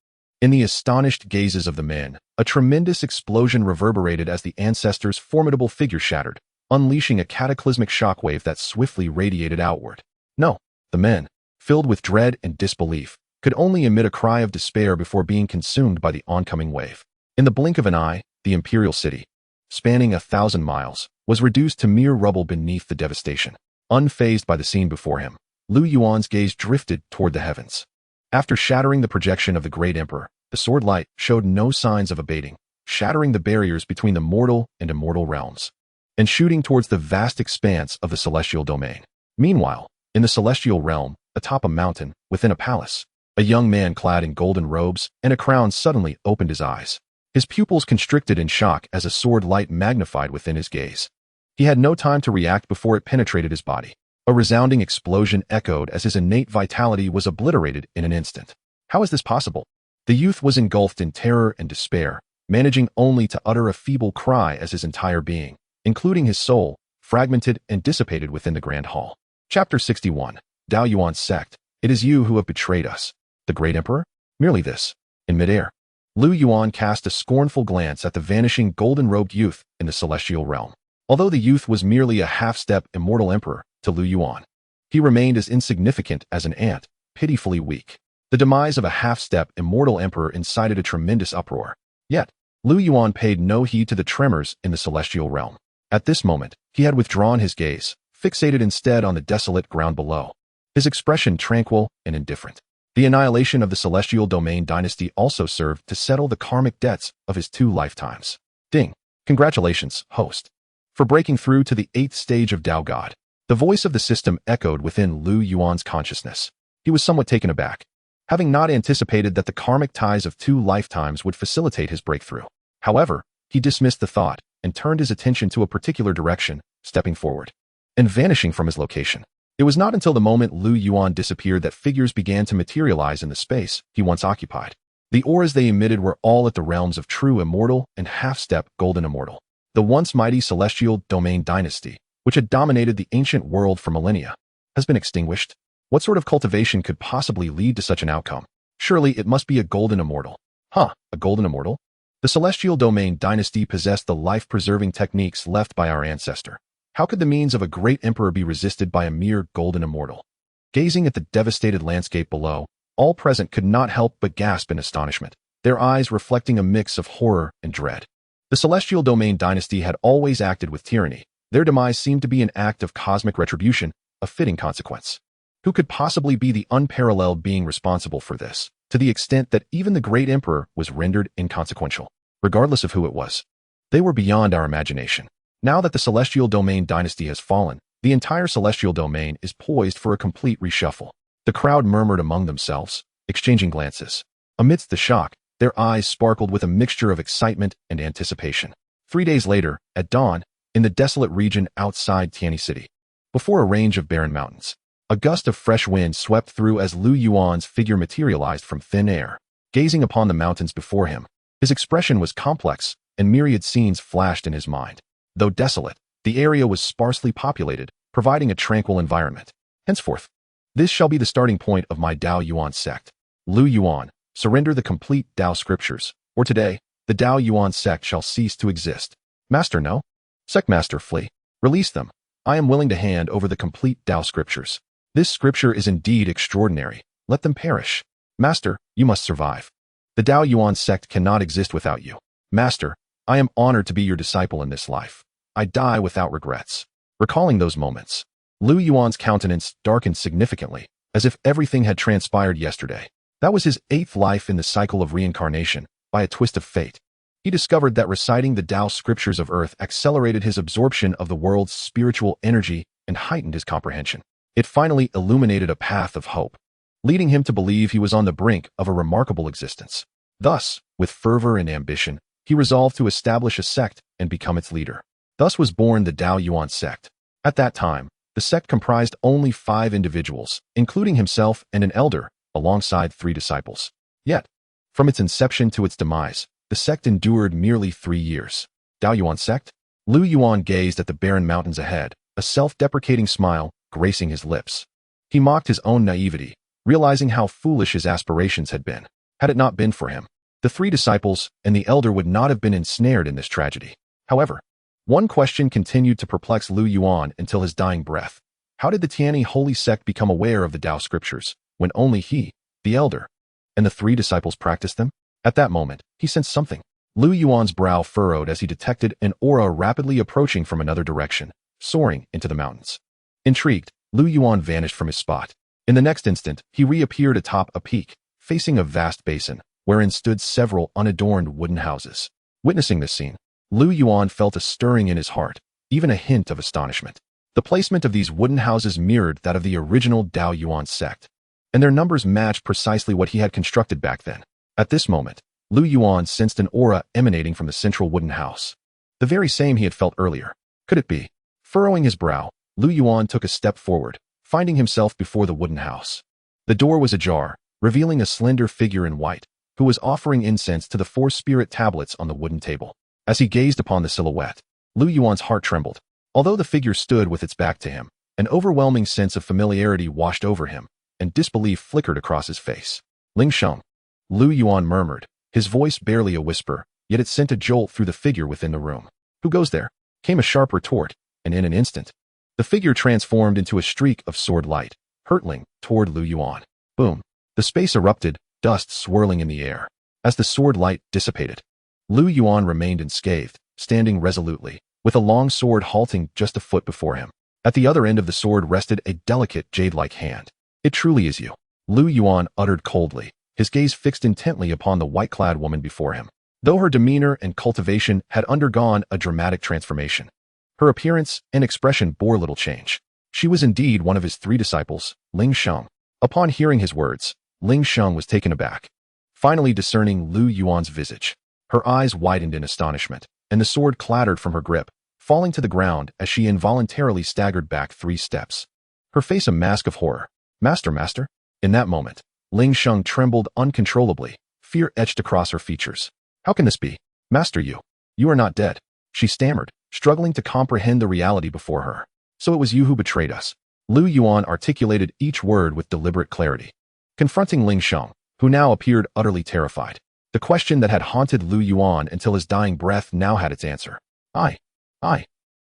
In the astonished gazes of the men, a tremendous explosion reverberated as the ancestor's formidable figure shattered, unleashing a cataclysmic shockwave that swiftly radiated outward. No, the men, filled with dread and disbelief, could only emit a cry of despair before being consumed by the oncoming wave. In the blink of an eye, the imperial city, spanning 1,000 miles, was reduced to mere rubble beneath the devastation. Unfazed by the scene before him, Lu Yuan's gaze drifted toward the heavens. After shattering the projection of the great emperor, the sword light showed no signs of abating, shattering the barriers between the mortal and immortal realms, and shooting towards the vast expanse of the celestial domain. Meanwhile, in the celestial realm, atop a mountain, within a palace, a young man clad in golden robes and a crown suddenly opened his eyes. His pupils constricted in shock as a sword light magnified within his gaze. He had no time to react before it penetrated his body. A resounding explosion echoed as his innate vitality was obliterated in an instant. How is this possible? The youth was engulfed in terror and despair, managing only to utter a feeble cry as his entire being, including his soul, fragmented and dissipated within the grand hall. Chapter 61. Dao Yuan's sect. It is you who have betrayed us. The great emperor? Merely this. In midair, Lu Yuan cast a scornful glance at the vanishing golden-robed youth in the celestial realm. Although the youth was merely a half-step immortal emperor to Lu Yuan, he remained as insignificant as an ant, pitifully weak. The demise of a half-step immortal emperor incited a tremendous uproar. Yet, Lu Yuan paid no heed to the tremors in the celestial realm. At this moment, he had withdrawn his gaze, fixated instead on the desolate ground below, his expression tranquil and indifferent. The annihilation of the celestial domain dynasty also served to settle the karmic debts of his 2 lifetimes. Ding! Congratulations, host, for breaking through to the 8th stage of Tao God. The voice of the system echoed within Lu Yuan's consciousness. He was somewhat taken aback, having not anticipated that the karmic ties of 2 lifetimes would facilitate his breakthrough. However, he dismissed the thought and turned his attention to a particular direction, stepping forward and vanishing from his location. It was not until the moment Lu Yuan disappeared that figures began to materialize in the space he once occupied. The auras they emitted were all at the realms of true immortal and half-step golden immortal. The once mighty celestial domain dynasty, which had dominated the ancient world for millennia, has been extinguished. What sort of cultivation could possibly lead to such an outcome? Surely it must be a golden immortal. A golden immortal? The celestial domain dynasty possessed the life-preserving techniques left by our ancestor. How could the means of a great emperor be resisted by a mere golden immortal? Gazing at the devastated landscape below, all present could not help but gasp in astonishment, their eyes reflecting a mix of horror and dread. The celestial domain dynasty had always acted with tyranny. Their demise seemed to be an act of cosmic retribution, a fitting consequence. Who could possibly be the unparalleled being responsible for this, to the extent that even the great emperor was rendered inconsequential? Regardless of who it was, they were beyond our imagination. Now that the celestial domain dynasty has fallen, the entire celestial domain is poised for a complete reshuffle. The crowd murmured among themselves, exchanging glances. Amidst the shock, their eyes sparkled with a mixture of excitement and anticipation. 3 days later, at dawn, in the desolate region outside Tianyi City, before a range of barren mountains, a gust of fresh wind swept through as Lu Yuan's figure materialized from thin air. Gazing upon the mountains before him, his expression was complex, and myriad scenes flashed in his mind. Though desolate, the area was sparsely populated, providing a tranquil environment. Henceforth, this shall be the starting point of my Tao Yuan sect. Lu Yuan, surrender the complete Tao scriptures, or today, the Tao Yuan sect shall cease to exist. Master, no? Sect Master, flee. Release them. I am willing to hand over the complete Tao scriptures. This scripture is indeed extraordinary. Let them perish. Master, you must survive. The Tao Yuan sect cannot exist without you. Master, I am honored to be your disciple in this life. I die without regrets. Recalling those moments, Lu Yuan's countenance darkened significantly, as if everything had transpired yesterday. That was his 8th life in the cycle of reincarnation, by a twist of fate. He discovered that reciting the Tao scriptures of Earth accelerated his absorption of the world's spiritual energy and heightened his comprehension. It finally illuminated a path of hope, leading him to believe he was on the brink of a remarkable existence. Thus, with fervor and ambition, he resolved to establish a sect and become its leader. Thus was born the Tao Yuan sect. At that time, the sect comprised only 5 individuals, including himself and an elder, alongside 3 disciples. Yet, from its inception to its demise, the sect endured merely 3 years. Tao Yuan sect? Lu Yuan gazed at the barren mountains ahead, a self-deprecating smile gracing his lips. He mocked his own naivety, realizing how foolish his aspirations had been. Had it not been for him, the 3 disciples and the elder would not have been ensnared in this tragedy. However, one question continued to perplex Lu Yuan until his dying breath. How did the Tianyi holy sect become aware of the Tao scriptures, when only he, the elder, and the 3 disciples practiced them? At that moment, he sensed something. Lu Yuan's brow furrowed as he detected an aura rapidly approaching from another direction, soaring into the mountains. Intrigued, Lu Yuan vanished from his spot. In the next instant, he reappeared atop a peak, facing a vast basin, wherein stood several unadorned wooden houses. Witnessing this scene, Lu Yuan felt a stirring in his heart, even a hint of astonishment. The placement of these wooden houses mirrored that of the original Tao Yuan sect, and their numbers matched precisely what he had constructed back then. At this moment, Lu Yuan sensed an aura emanating from the central wooden house, the very same he had felt earlier. Could it be? Furrowing his brow, Lu Yuan took a step forward, finding himself before the wooden house. The door was ajar, revealing a slender figure in white, who was offering incense to the 4 spirit tablets on the wooden table. As he gazed upon the silhouette, Lu Yuan's heart trembled. Although the figure stood with its back to him, an overwhelming sense of familiarity washed over him, and disbelief flickered across his face. Ling Sheng, Lu Yuan murmured, his voice barely a whisper, yet it sent a jolt through the figure within the room. Who goes there? came a sharp retort, and in an instant, the figure transformed into a streak of sword light, hurtling toward Lu Yuan. Boom. The space erupted, dust swirling in the air. As the sword light dissipated, Lu Yuan remained unscathed, standing resolutely, with a long sword halting just a foot before him. At the other end of the sword rested a delicate jade-like hand. It truly is you, Lu Yuan uttered coldly, his gaze fixed intently upon the white-clad woman before him. Though her demeanor and cultivation had undergone a dramatic transformation, her appearance and expression bore little change. She was indeed one of his 3 disciples, Ling Sheng. Upon hearing his words, Ling Sheng was taken aback, finally discerning Lu Yuan's visage. Her eyes widened in astonishment, and the sword clattered from her grip, falling to the ground as she involuntarily staggered back 3 steps. Her face a mask of horror. Master. In that moment, Ling Sheng trembled uncontrollably, fear etched across her features. How can this be? Master, you are not dead, she stammered, struggling to comprehend the reality before her. So it was you who betrayed us. Lu Yuan articulated each word with deliberate clarity, confronting Ling Sheng, who now appeared utterly terrified. The question that had haunted Lu Yuan until his dying breath now had its answer. I.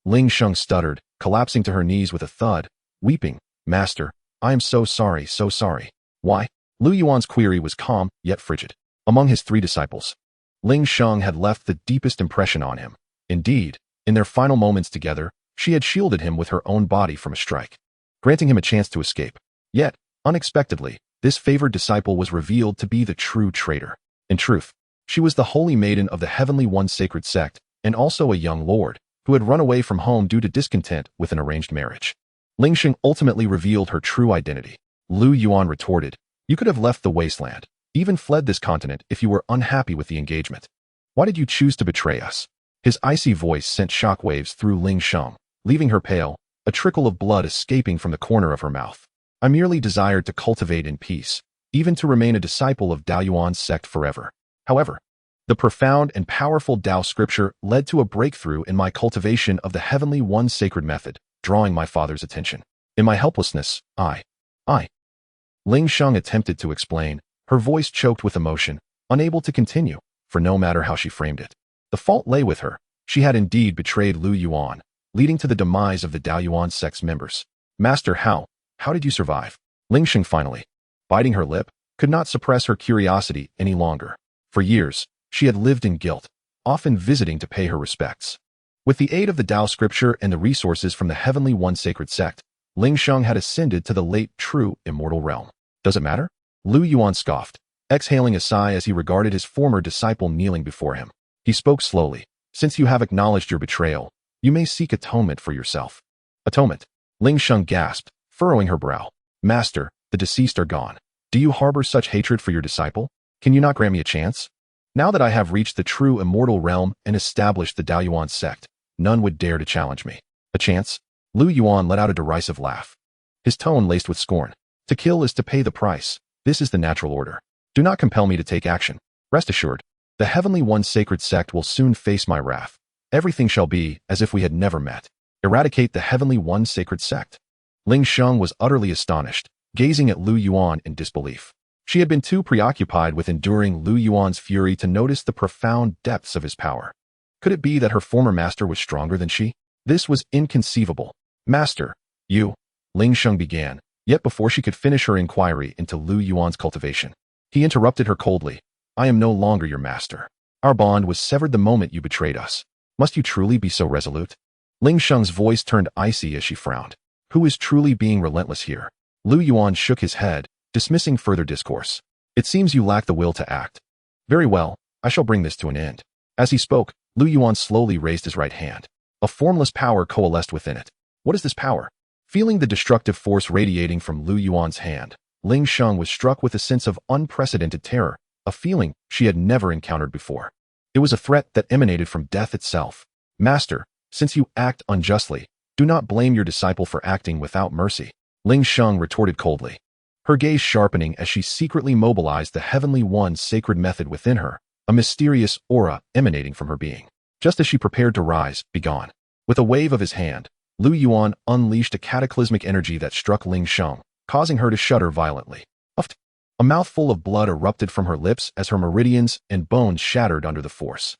Ling Sheng stuttered, collapsing to her knees with a thud, weeping. Master, I am so sorry. Why? Lu Yuan's query was calm, yet frigid. Among his 3 disciples, Ling Sheng had left the deepest impression on him. Indeed, in their final moments together, she had shielded him with her own body from a strike, granting him a chance to escape. Yet, unexpectedly, this favored disciple was revealed to be the true traitor. In truth, she was the holy maiden of the Heavenly One sacred sect, and also a young lord, who had run away from home due to discontent with an arranged marriage. Ling Sheng ultimately revealed her true identity. Lu Yuan retorted, you could have left the wasteland, even fled this continent if you were unhappy with the engagement. Why did you choose to betray us? His icy voice sent shockwaves through Ling Sheng, leaving her pale, a trickle of blood escaping from the corner of her mouth. I merely desired to cultivate in peace, even to remain a disciple of Dao Yuan's sect forever. However, the profound and powerful Dao scripture led to a breakthrough in my cultivation of the Heavenly One sacred method, drawing my father's attention. In my helplessness, I. Ling Sheng attempted to explain, her voice choked with emotion, unable to continue, for no matter how she framed it, the fault lay with her. She had indeed betrayed Lu Yuan, leading to the demise of the Dao Yuan sect's members. Master, how did you survive? Ling Sheng finally, biting her lip, could not suppress her curiosity any longer. For years, she had lived in guilt, often visiting to pay her respects. With the aid of the Dao scripture and the resources from the Heavenly One sacred sect, Ling Sheng had ascended to the late true immortal realm. Does it matter? Lu Yuan scoffed, exhaling a sigh as he regarded his former disciple kneeling before him. He spoke slowly. Since you have acknowledged your betrayal, you may seek atonement for yourself. Atonement? Ling Sheng gasped, furrowing her brow. Master, the deceased are gone. Do you harbor such hatred for your disciple? Can you not grant me a chance? Now that I have reached the true immortal realm and established the Dao Yuan sect, none would dare to challenge me. A chance? Lu Yuan let out a derisive laugh, his tone laced with scorn. To kill is to pay the price. This is the natural order. Do not compel me to take action. Rest assured, the Heavenly One sacred sect will soon face my wrath. Everything shall be as if we had never met. Eradicate the Heavenly One sacred sect. Ling Sheng was utterly astonished, gazing at Lu Yuan in disbelief. She had been too preoccupied with enduring Lu Yuan's fury to notice the profound depths of his power. Could it be that her former master was stronger than she? This was inconceivable. Master, you, Ling Sheng began, yet before she could finish her inquiry into Lu Yuan's cultivation, he interrupted her coldly. I am no longer your master. Our bond was severed the moment you betrayed us. Must you truly be so resolute? Ling Sheng's voice turned icy as she frowned. Who is truly being relentless here? Lu Yuan shook his head, dismissing further discourse. It seems you lack the will to act. Very well, I shall bring this to an end. As he spoke, Lu Yuan slowly raised his right hand. A formless power coalesced within it. What is this power? Feeling the destructive force radiating from Lu Yuan's hand, Ling Sheng was struck with a sense of unprecedented terror, a feeling she had never encountered before. It was a threat that emanated from death itself. Master, since you act unjustly, do not blame your disciple for acting without mercy. Ling Sheng retorted coldly, her gaze sharpening as she secretly mobilized the Heavenly One's sacred method within her, a mysterious aura emanating from her being. Just as she prepared to rise, begone. With a wave of his hand, Lu Yuan unleashed a cataclysmic energy that struck Ling Sheng, causing her to shudder violently. Uft! A mouthful of blood erupted from her lips as her meridians and bones shattered under the force.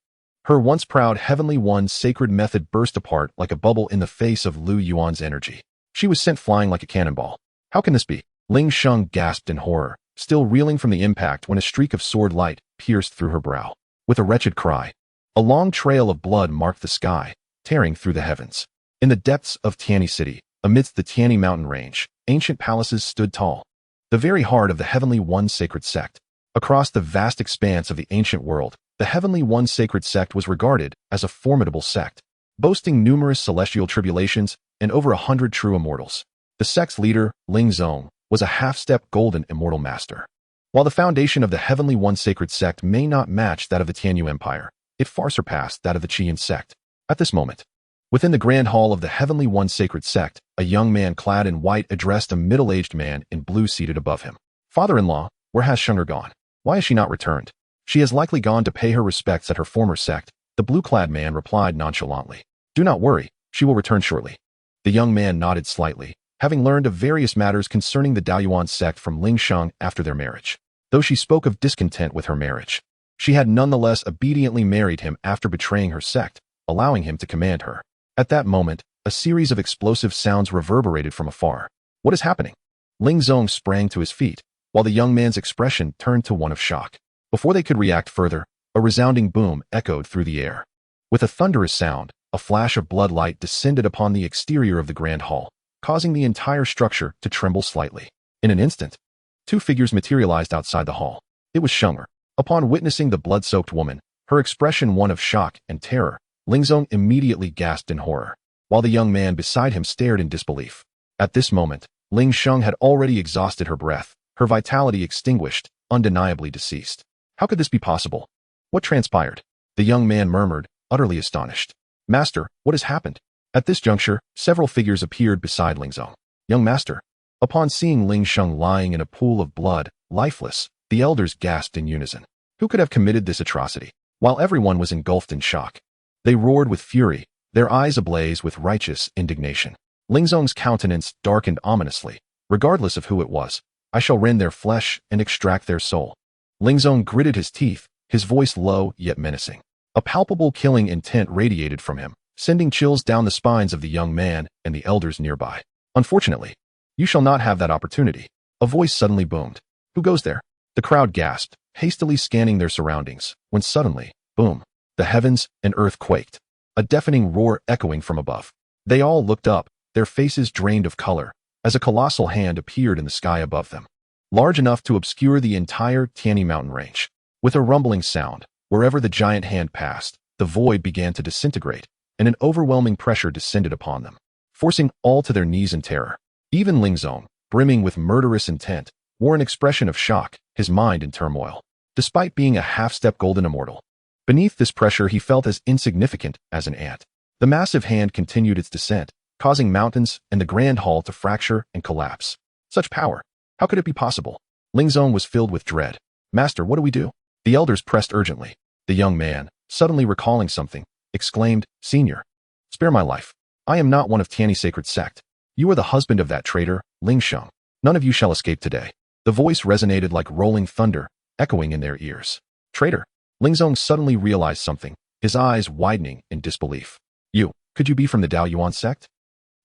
Her once proud Heavenly One's sacred method burst apart like a bubble in the face of Lu Yuan's energy. She was sent flying like a cannonball. How can this be? Ling Sheng gasped in horror, still reeling from the impact when a streak of sword light pierced through her brow. With a wretched cry, a long trail of blood marked the sky, tearing through the heavens. In the depths of Tianyi City, amidst the Tianyi mountain range, ancient palaces stood tall. The very heart of the Heavenly One sacred sect. Across the vast expanse of the ancient world, the Heavenly One sacred sect was regarded as a formidable sect, boasting numerous celestial tribulations and over 100 true immortals. The sect's leader, Ling Zong, was a half-step golden immortal master. While the foundation of the Heavenly One sacred sect may not match that of the Tianyu Empire, it far surpassed that of the Qian sect. At this moment, within the grand hall of the Heavenly One sacred sect, a young man clad in white addressed a middle-aged man in blue seated above him. Father-in-law, where has Shenger gone? Why has she not returned? She has likely gone to pay her respects at her former sect, the blue-clad man replied nonchalantly. Do not worry, she will return shortly. The young man nodded slightly, having learned of various matters concerning the Daoyuan sect from Ling Sheng after their marriage. Though she spoke of discontent with her marriage, she had nonetheless obediently married him after betraying her sect, allowing him to command her. At that moment, a series of explosive sounds reverberated from afar. What is happening? Ling Zong sprang to his feet, while the young man's expression turned to one of shock. Before they could react further, a resounding boom echoed through the air. With a thunderous sound, a flash of blood light descended upon the exterior of the grand hall, causing the entire structure to tremble slightly. In an instant, two figures materialized outside the hall. It was Shenger. Upon witnessing the blood-soaked woman, her expression one of shock and terror, Ling Zong immediately gasped in horror, while the young man beside him stared in disbelief. At this moment, Ling Sheng had already exhausted her breath, her vitality extinguished, undeniably deceased. How could this be possible? What transpired? The young man murmured, utterly astonished. Master, what has happened? At this juncture, several figures appeared beside Ling Zong. Young master. Upon seeing Ling Sheng lying in a pool of blood, lifeless, the elders gasped in unison. Who could have committed this atrocity? While everyone was engulfed in shock, they roared with fury, their eyes ablaze with righteous indignation. Ling Zong's countenance darkened ominously. Regardless of who it was, I shall rend their flesh and extract their soul. Ling Zong gritted his teeth, his voice low yet menacing. A palpable killing intent radiated from him, sending chills down the spines of the young man and the elders nearby. Unfortunately, you shall not have that opportunity. A voice suddenly boomed. Who goes there? The crowd gasped, hastily scanning their surroundings, when suddenly, boom, the heavens and earth quaked, a deafening roar echoing from above. They all looked up, their faces drained of color, as a colossal hand appeared in the sky above them, large enough to obscure the entire Tianyi mountain range. With a rumbling sound, wherever the giant hand passed, the void began to disintegrate, and an overwhelming pressure descended upon them, forcing all to their knees in terror. Even Ling Zong, brimming with murderous intent, wore an expression of shock, his mind in turmoil. Despite being a half-step golden immortal, beneath this pressure he felt as insignificant as an ant. The massive hand continued its descent, causing mountains and the grand hall to fracture and collapse. Such power! How could it be possible? Ling Zong was filled with dread. Master, what do we do? The elders pressed urgently. The young man, suddenly recalling something, exclaimed, Senior, spare my life. I am not one of Tianyi's sacred sect. You are the husband of that traitor, Ling Sheng. None of you shall escape today. The voice resonated like rolling thunder, echoing in their ears. Traitor! Ling Zong suddenly realized something, his eyes widening in disbelief. Could you be from the Daoyuan sect?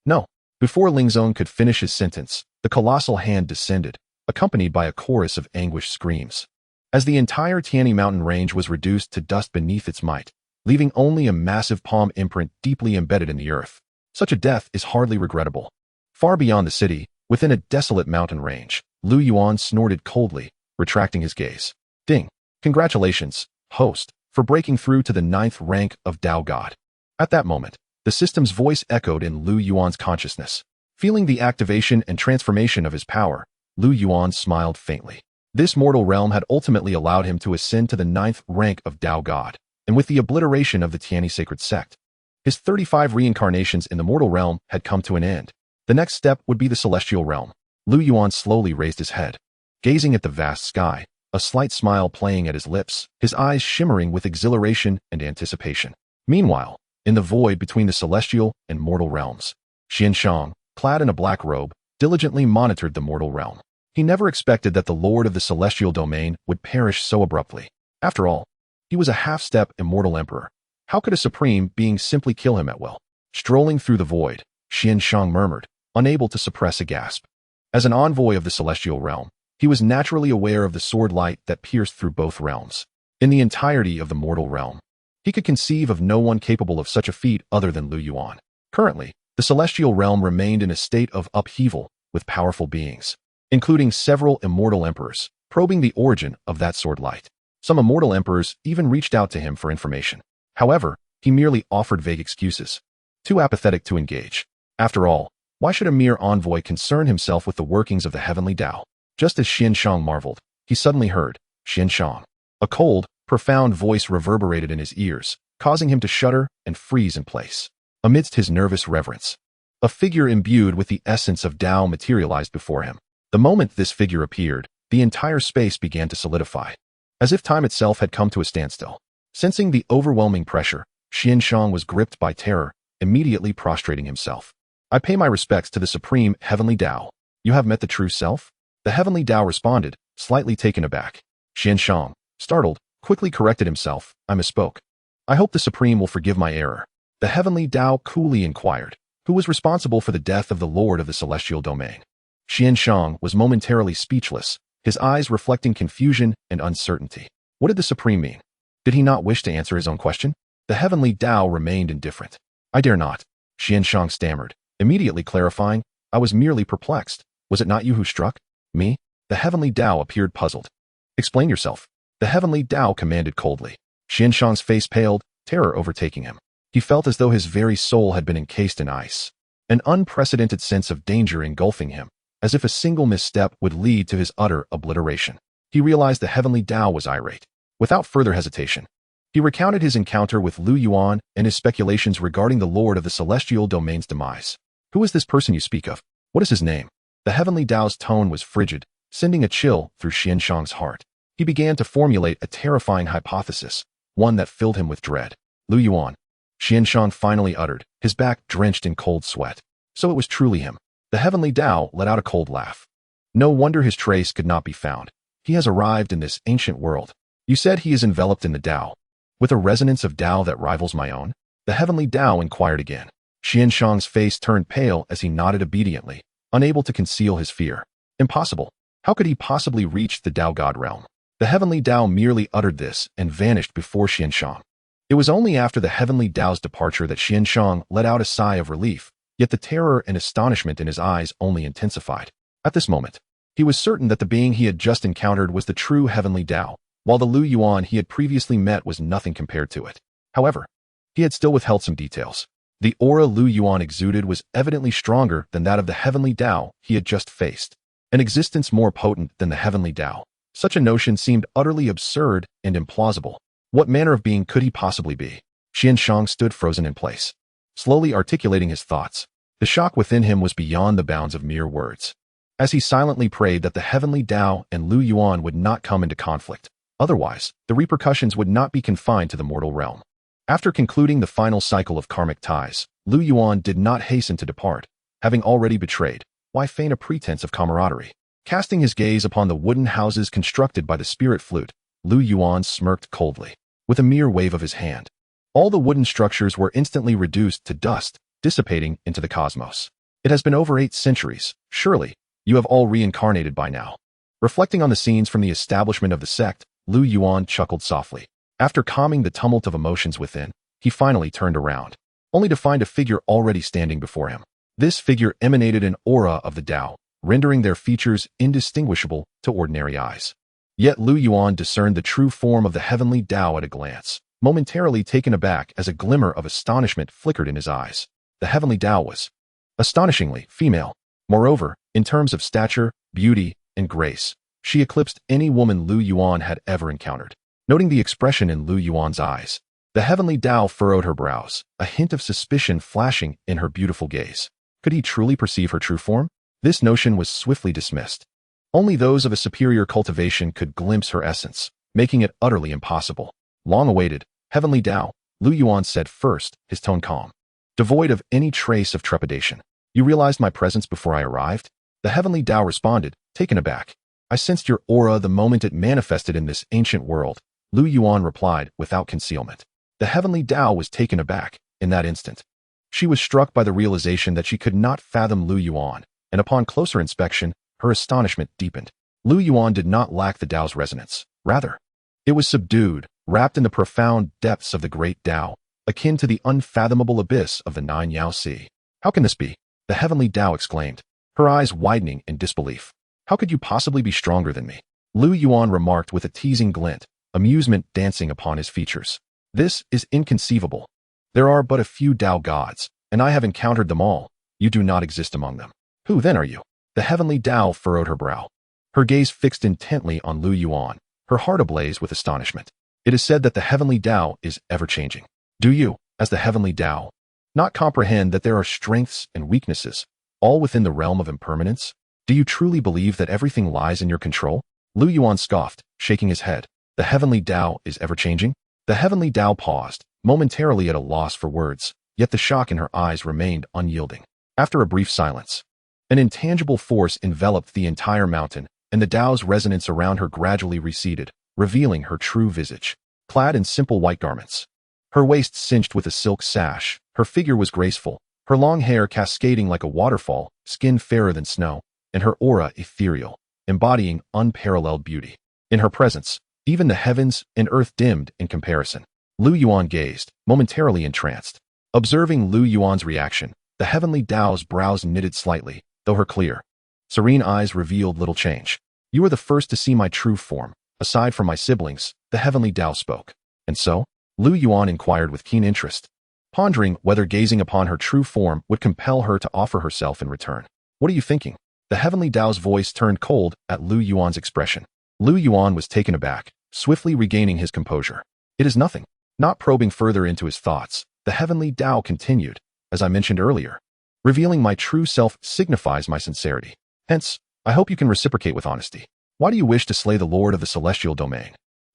No. Before Ling Zong could finish his sentence, the colossal hand descended, accompanied by a chorus of anguished screams. As the entire Tianyi mountain range was reduced to dust beneath its might, leaving only a massive palm imprint deeply embedded in the earth. Such a death is hardly regrettable. Far beyond the city, within a desolate mountain range, Lu Yuan snorted coldly, retracting his gaze. Ding! Congratulations, host, for breaking through to the 9th rank of Dao God. At that moment, the system's voice echoed in Lu Yuan's consciousness. Feeling the activation and transformation of his power, Lu Yuan smiled faintly. This mortal realm had ultimately allowed him to ascend to the 9th rank of Dao God, and with the obliteration of the Tianyi sacred sect, his 35 reincarnations in the mortal realm had come to an end. The next step would be the celestial realm. Lu Yuan slowly raised his head, gazing at the vast sky, a slight smile playing at his lips, his eyes shimmering with exhilaration and anticipation. Meanwhile, in the void between the celestial and mortal realms, Xianxiang, clad in a black robe, diligently monitored the mortal realm. He never expected that the lord of the celestial domain would perish so abruptly. After all, he was a half-step immortal emperor, How could a supreme being simply kill him at will? Strolling through the void, Xianxiang murmured, unable to suppress a gasp. As an envoy of the celestial realm, he was naturally aware of the sword light that pierced through both realms. In the entirety of the mortal realm, he could conceive of no one capable of such a feat other than Lu Yuan. Currently, the celestial realm remained in a state of upheaval with powerful beings, including several immortal emperors, probing the origin of that sword light. Some immortal emperors even reached out to him for information. However, he merely offered vague excuses, too apathetic to engage. After all, why should a mere envoy concern himself with the workings of the heavenly Tao? Just as Xianxiang marveled, he suddenly heard, Xianxiang. A cold, profound voice reverberated in his ears, causing him to shudder and freeze in place. Amidst his nervous reverence, a figure imbued with the essence of Tao materialized before him. The moment this figure appeared, the entire space began to solidify, as if time itself had come to a standstill. Sensing the overwhelming pressure, Xianxiang was gripped by terror, immediately prostrating himself. I pay my respects to the supreme heavenly Tao. You have met the true self? The heavenly Tao responded, slightly taken aback. Xianxiang, startled, quickly corrected himself. I misspoke. I hope the supreme will forgive my error. The heavenly Tao coolly inquired, who was responsible for the death of the lord of the celestial domain. Xianxiang was momentarily speechless, his eyes reflecting confusion and uncertainty. What did the supreme mean? Did he not wish to answer his own question? The heavenly Tao remained indifferent. I dare not, Xianxiang stammered, immediately clarifying, I was merely perplexed. Was it not you who struck me? The heavenly Tao appeared puzzled. Explain yourself. The heavenly Tao commanded coldly. Xianxiang's face paled, terror overtaking him. He felt as though his very soul had been encased in ice. An unprecedented sense of danger engulfing him, as if a single misstep would lead to his utter obliteration. He realized the heavenly Tao was irate. Without further hesitation, he recounted his encounter with Lu Yuan and his speculations regarding the lord of the celestial domain's demise. Who is this person you speak of? What is his name? The heavenly Tao's tone was frigid, sending a chill through Xianxiang's heart. He began to formulate a terrifying hypothesis, one that filled him with dread. Lu Yuan. Xianxiang finally uttered, his back drenched in cold sweat. So it was truly him. The heavenly Tao let out a cold laugh. No wonder his trace could not be found. He has arrived in this ancient world. You said he is enveloped in the Tao, with a resonance of Tao that rivals my own? The heavenly Tao inquired again. Xianxiang's face turned pale as he nodded obediently, unable to conceal his fear. Impossible. How could he possibly reach the Tao God realm? The heavenly Tao merely uttered this and vanished before Xianxiang. It was only after the heavenly Tao's departure that Xianxiang let out a sigh of relief, yet the terror and astonishment in his eyes only intensified. At this moment, he was certain that the being he had just encountered was the true heavenly Tao, while the Lu Yuan he had previously met was nothing compared to it. However, he had still withheld some details. The aura Lu Yuan exuded was evidently stronger than that of the heavenly Tao he had just faced, an existence more potent than the heavenly Tao. Such a notion seemed utterly absurd and implausible. What manner of being could he possibly be? Xianxiang stood frozen in place, slowly articulating his thoughts. The shock within him was beyond the bounds of mere words. As he silently prayed that the heavenly Tao and Lu Yuan would not come into conflict. Otherwise, the repercussions would not be confined to the mortal realm. After concluding the final cycle of karmic ties, Lu Yuan did not hasten to depart. Having already betrayed, why feign a pretense of camaraderie? Casting his gaze upon the wooden houses constructed by the spirit flute, Lu Yuan smirked coldly. With a mere wave of his hand, all the wooden structures were instantly reduced to dust, dissipating into the cosmos. It has been over 8 centuries. Surely, you have all reincarnated by now. Reflecting on the scenes from the establishment of the sect, Lu Yuan chuckled softly. After calming the tumult of emotions within, he finally turned around, only to find a figure already standing before him. This figure emanated an aura of the Tao, rendering their features indistinguishable to ordinary eyes. Yet Lu Yuan discerned the true form of the heavenly Tao at a glance, momentarily taken aback as a glimmer of astonishment flickered in his eyes. The heavenly Tao was astonishingly female. Moreover, in terms of stature, beauty, and grace, she eclipsed any woman Lu Yuan had ever encountered. Noting the expression in Lu Yuan's eyes, the heavenly Tao furrowed her brows, a hint of suspicion flashing in her beautiful gaze. Could he truly perceive her true form? This notion was swiftly dismissed. Only those of a superior cultivation could glimpse her essence, making it utterly impossible. Long awaited, heavenly Tao, Lu Yuan said first, his tone calm, devoid of any trace of trepidation. You realized my presence before I arrived? The heavenly Tao responded, taken aback. I sensed your aura the moment it manifested in this ancient world. Lu Yuan replied without concealment. The heavenly Tao was taken aback in that instant. She was struck by the realization that she could not fathom Lu Yuan, and upon closer inspection, her astonishment deepened. Lu Yuan did not lack the Tao's resonance. Rather, it was subdued, wrapped in the profound depths of the great Tao, akin to the unfathomable abyss of the Nine Yao Sea. How can this be? The heavenly Tao exclaimed, her eyes widening in disbelief. How could you possibly be stronger than me? Lu Yuan remarked with a teasing glint, amusement dancing upon his features. This is inconceivable. There are but a few Tao gods, and I have encountered them all. You do not exist among them. Who then are you? The heavenly Tao furrowed her brow. Her gaze fixed intently on Lu Yuan, her heart ablaze with astonishment. It is said that the heavenly Tao is ever-changing. Do you, as the heavenly Tao, not comprehend that there are strengths and weaknesses, all within the realm of impermanence? Do you truly believe that everything lies in your control? Lu Yuan scoffed, shaking his head. The heavenly Tao is ever-changing? The heavenly Tao paused, momentarily at a loss for words, yet the shock in her eyes remained unyielding. After a brief silence, an intangible force enveloped the entire mountain, and the Tao's resonance around her gradually receded, revealing her true visage. Clad in simple white garments, her waist cinched with a silk sash, her figure was graceful, her long hair cascading like a waterfall, skin fairer than snow, and her aura ethereal, embodying unparalleled beauty. In her presence, even the heavens and earth dimmed in comparison. Lu Yuan gazed, momentarily entranced. Observing Lu Yuan's reaction, the heavenly Tao's brows knitted slightly, though her clear, serene eyes revealed little change. You are the first to see my true form, aside from my siblings, the heavenly Tao spoke. And so? Lu Yuan inquired with keen interest, pondering whether gazing upon her true form would compel her to offer herself in return. What are you thinking? The heavenly Tao's voice turned cold at Lu Yuan's expression. Lu Yuan was taken aback, swiftly regaining his composure. It is nothing. Not probing further into his thoughts, the heavenly Tao continued, as I mentioned earlier. Revealing my true self signifies my sincerity. Hence, I hope you can reciprocate with honesty. Why do you wish to slay the Lord of the Celestial Domain?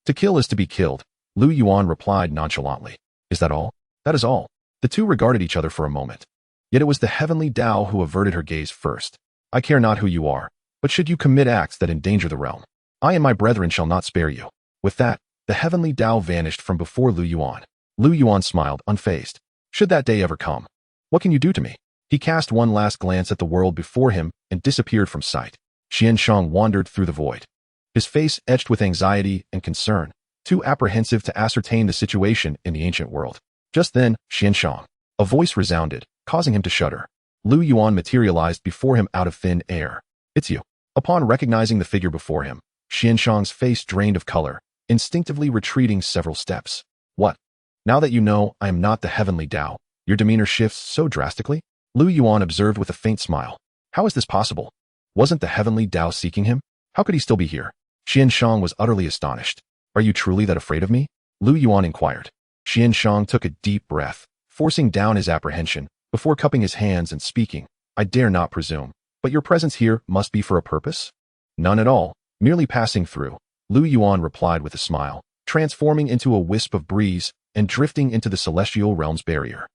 To kill is to be killed, Lu Yuan replied nonchalantly. Is that all? That is all. The two regarded each other for a moment. Yet it was the heavenly Tao who averted her gaze first. I care not who you are, but should you commit acts that endanger the realm, I and my brethren shall not spare you. With that, the heavenly Tao vanished from before Lu Yuan. Lu Yuan smiled, unfazed. Should that day ever come, what can you do to me? He cast one last glance at the world before him and disappeared from sight. Xianxiang wandered through the void, his face etched with anxiety and concern, too apprehensive to ascertain the situation in the ancient world. Just then, Xianxiang, a voice resounded, causing him to shudder. Lu Yuan materialized before him out of thin air. It's you. Upon recognizing the figure before him, Xianxiang's face drained of color, instinctively retreating several steps. What? Now that you know I am not the heavenly Tao, your demeanor shifts so drastically? Lu Yuan observed with a faint smile. How is this possible? Wasn't the heavenly Tao seeking him? How could he still be here? Xianxiang was utterly astonished. Are you truly that afraid of me? Lu Yuan inquired. Xianxiang took a deep breath, forcing down his apprehension, before cupping his hands and speaking. I dare not presume, but your presence here must be for a purpose? None at all, merely passing through, Lu Yuan replied with a smile, transforming into a wisp of breeze and drifting into the celestial realm's barrier.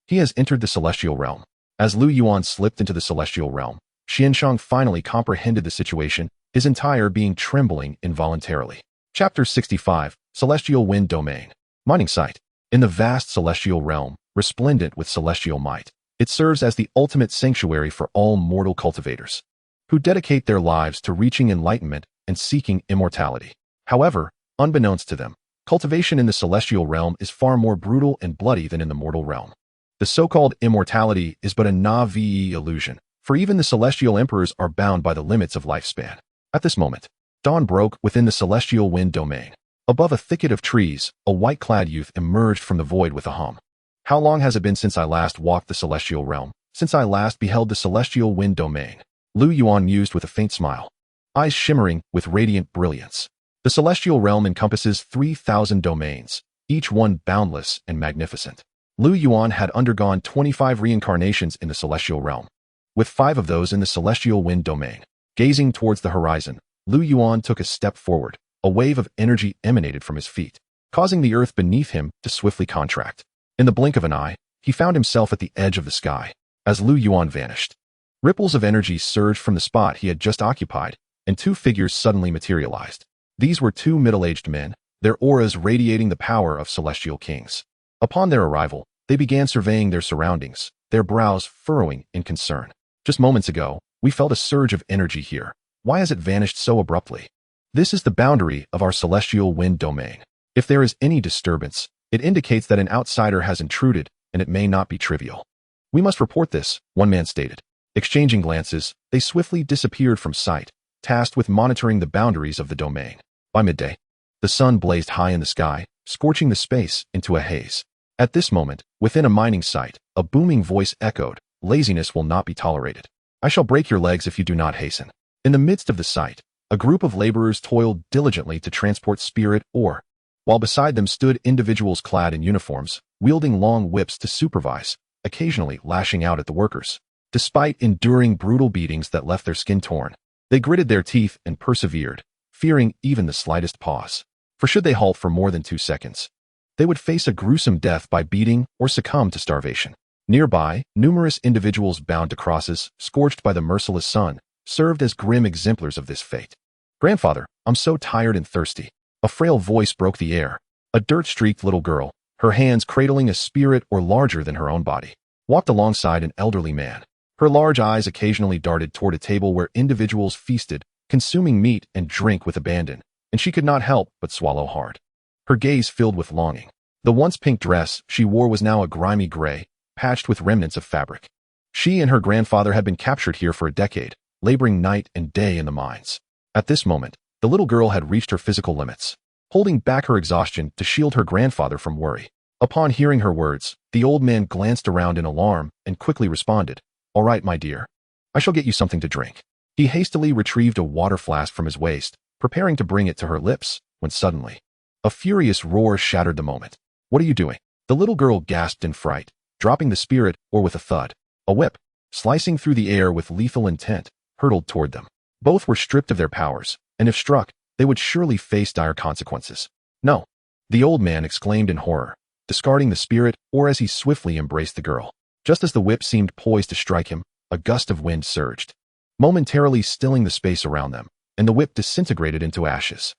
He has entered the celestial realm. As Lu Yuan slipped into the celestial realm, Xianxiang finally comprehended the situation, his entire being trembling involuntarily. Chapter 65, Celestial Wind Domain. Mining site. In the vast celestial realm, resplendent with celestial might, it serves as the ultimate sanctuary for all mortal cultivators, who dedicate their lives to reaching enlightenment and seeking immortality. However, unbeknownst to them, cultivation in the celestial realm is far more brutal and bloody than in the mortal realm. The so-called immortality is but a Na'vi illusion, for even the celestial emperors are bound by the limits of lifespan. At this moment, dawn broke within the celestial wind domain. Above a thicket of trees, a white-clad youth emerged from the void with a hum. How long has it been since I last walked the celestial realm, since I last beheld the celestial wind domain? Lu Yuan mused with a faint smile, eyes shimmering with radiant brilliance. The celestial realm encompasses 3,000 domains, each one boundless and magnificent. Lu Yuan had undergone 25 reincarnations in the celestial realm, with 5 of those in the celestial wind domain. Gazing towards the horizon, Lu Yuan took a step forward. A wave of energy emanated from his feet, causing the earth beneath him to swiftly contract. In the blink of an eye, he found himself at the edge of the sky. As Lu Yuan vanished, ripples of energy surged from the spot he had just occupied, and 2 figures suddenly materialized. These were 2 middle-aged men, their auras radiating the power of celestial kings. Upon their arrival, they began surveying their surroundings, their brows furrowing in concern. Just moments ago, we felt a surge of energy here. Why has it vanished so abruptly? This is the boundary of our celestial wind domain. If there is any disturbance, it indicates that an outsider has intruded, and it may not be trivial. We must report this, one man stated. Exchanging glances, they swiftly disappeared from sight, tasked with monitoring the boundaries of the domain. By midday, the sun blazed high in the sky, scorching the space into a haze. At this moment, within a mining site, a booming voice echoed, "Laziness will not be tolerated. I shall break your legs if you do not hasten." In the midst of the site, a group of laborers toiled diligently to transport spirit ore, while beside them stood individuals clad in uniforms, wielding long whips to supervise, occasionally lashing out at the workers. Despite enduring brutal beatings that left their skin torn, they gritted their teeth and persevered, fearing even the slightest pause. For should they halt for more than 2 seconds, they would face a gruesome death by beating or succumb to starvation. Nearby, numerous individuals bound to crosses, scorched by the merciless sun, served as grim exemplars of this fate. "Grandfather, I'm so tired and thirsty." A frail voice broke the air. A dirt-streaked little girl, her hands cradling a spirit or larger than her own body, walked alongside an elderly man. Her large eyes occasionally darted toward a table where individuals feasted, consuming meat and drink with abandon, and she could not help but swallow hard. Her gaze filled with longing. The once pink dress she wore was now a grimy gray, patched with remnants of fabric. She and her grandfather had been captured here for a decade, laboring night and day in the mines. At this moment, the little girl had reached her physical limits, holding back her exhaustion to shield her grandfather from worry. Upon hearing her words, the old man glanced around in alarm and quickly responded, "All right, my dear. I shall get you something to drink." He hastily retrieved a water flask from his waist, preparing to bring it to her lips, when suddenly, a furious roar shattered the moment. "What are you doing?" The little girl gasped in fright, dropping the spirit or with a thud. A whip, slicing through the air with lethal intent, hurtled toward them. Both were stripped of their powers, and if struck, they would surely face dire consequences. "No!" the old man exclaimed in horror, discarding the spirit or as he swiftly embraced the girl. Just as the whip seemed poised to strike him, a gust of wind surged, momentarily stilling the space around them, and the whip disintegrated into ashes.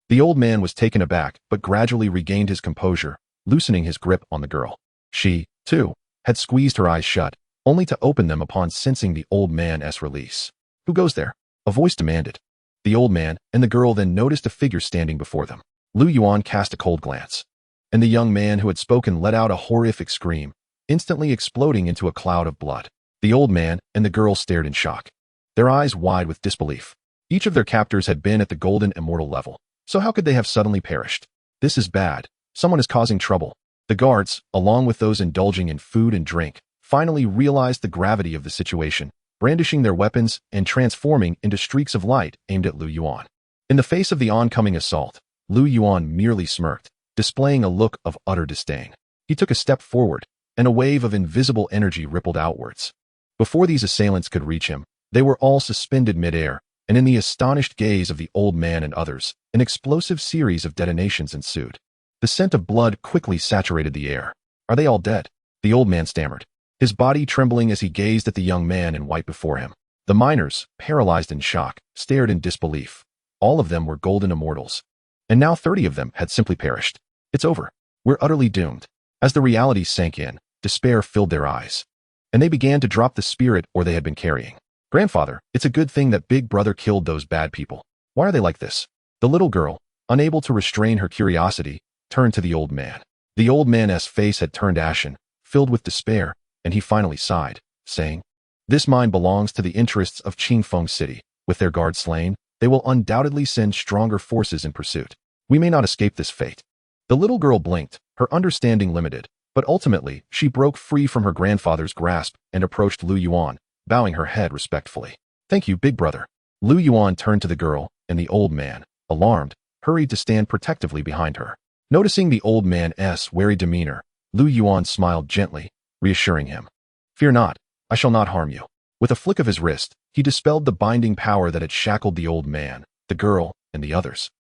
The old man was taken aback but gradually regained his composure, loosening his grip on the girl. She, too, had squeezed her eyes shut, only to open them upon sensing the old man's release. "Who goes there?" a voice demanded. The old man and the girl then noticed a figure standing before them. Yuan cast a cold glance, and the young man who had spoken let out a horrific scream, instantly exploding into a cloud of blood. The old man and the girl stared in shock, their eyes wide with disbelief. Each of their captors had been at the golden immortal level, so how could they have suddenly perished? "This is bad. Someone is causing trouble." The guards, along with those indulging in food and drink, finally realized the gravity of the situation, brandishing their weapons and transforming into streaks of light aimed at Yuan. In the face of the oncoming assault, Yuan merely smirked, displaying a look of utter disdain. He took a step forward, and a wave of invisible energy rippled outwards. Before these assailants could reach him, they were all suspended midair, and in the astonished gaze of the old man and others, an explosive series of detonations ensued. The scent of blood quickly saturated the air. "Are they all dead?" the old man stammered, his body trembling as he gazed at the young man in white before him. The miners, paralyzed in shock, stared in disbelief. All of them were golden immortals, and now 30 of them had simply perished. "It's over. We're utterly doomed." As the reality sank in, despair filled their eyes, and they began to drop the spirit or they had been carrying. "Grandfather, it's a good thing that Big Brother killed those bad people. Why are they like this?" The little girl, unable to restrain her curiosity, turned to the old man. The old man's face had turned ashen, filled with despair, and he finally sighed, saying, "This mine belongs to the interests of Qingfeng City. With their guards slain, they will undoubtedly send stronger forces in pursuit. We may not escape this fate." The little girl blinked, her understanding limited, but ultimately she broke free from her grandfather's grasp and approached Yuan, bowing her head respectfully. "Thank you, Big Brother." Yuan turned to the girl, and the old man, alarmed, hurried to stand protectively behind her. Noticing the old man's wary demeanor, Yuan smiled gently, reassuring him. "Fear not, I shall not harm you." With a flick of his wrist, he dispelled the binding power that had shackled the old man, the girl, and the others.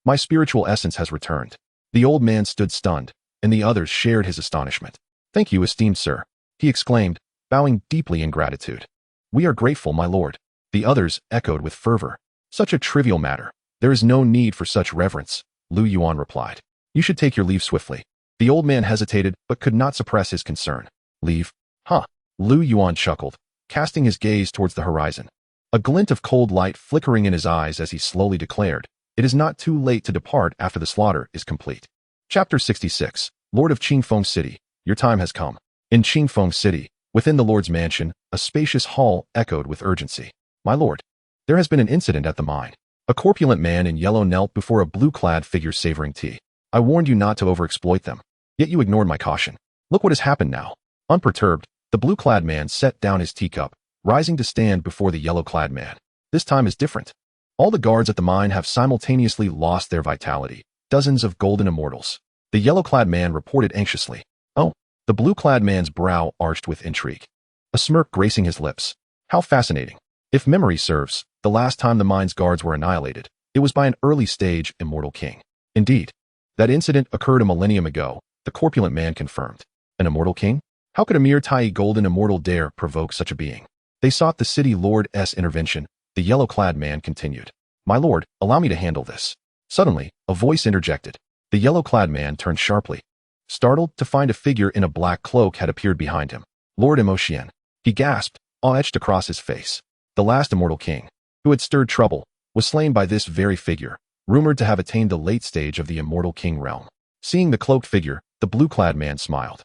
My spiritual essence has returned." The old man stood stunned, and the others shared his astonishment. "Thank you, esteemed sir," he exclaimed, bowing deeply in gratitude. "We are grateful, my lord." The others echoed with fervor. "Such a trivial matter. There is no need for such reverence, Lu Yuan replied. You should take your leave swiftly. The old man hesitated, but could not suppress his concern. Leave? Huh? Lu Yuan chuckled, casting his gaze towards the horizon. A glint of cold light flickering in his eyes as he slowly declared, it is not too late to depart after the slaughter is complete. Chapter 66, Lord of Qingfeng City, your time has come. In Qingfeng City, within the Lord's mansion, a spacious hall echoed with urgency. My lord, there has been an incident at the mine. A corpulent man in yellow knelt before a blue-clad figure savoring tea. I warned you not to overexploit them, yet you ignored my caution. Look what has happened now. Unperturbed, the blue-clad man set down his teacup, rising to stand before the yellow-clad man. This time is different. All the guards at the mine have simultaneously lost their vitality, dozens of golden immortals. The yellow-clad man reported anxiously. Oh, the blue-clad man's brow arched with intrigue. A smirk gracing his lips. How fascinating. If memory serves, the last time the mine's guards were annihilated, it was by an early-stage immortal king. Indeed, that incident occurred a millennium ago, the corpulent man confirmed. An immortal king? How could a mere tiny golden immortal dare provoke such a being? They sought the city lord's intervention, the yellow-clad man continued. My lord, allow me to handle this. Suddenly, a voice interjected. The yellow-clad man turned sharply, startled to find a figure in a black cloak had appeared behind him. Lord Emotian. He gasped, awe etched across his face. The last immortal king, who had stirred trouble, was slain by this very figure, rumored to have attained the late stage of the immortal king realm. Seeing the cloaked figure, the blue-clad man smiled.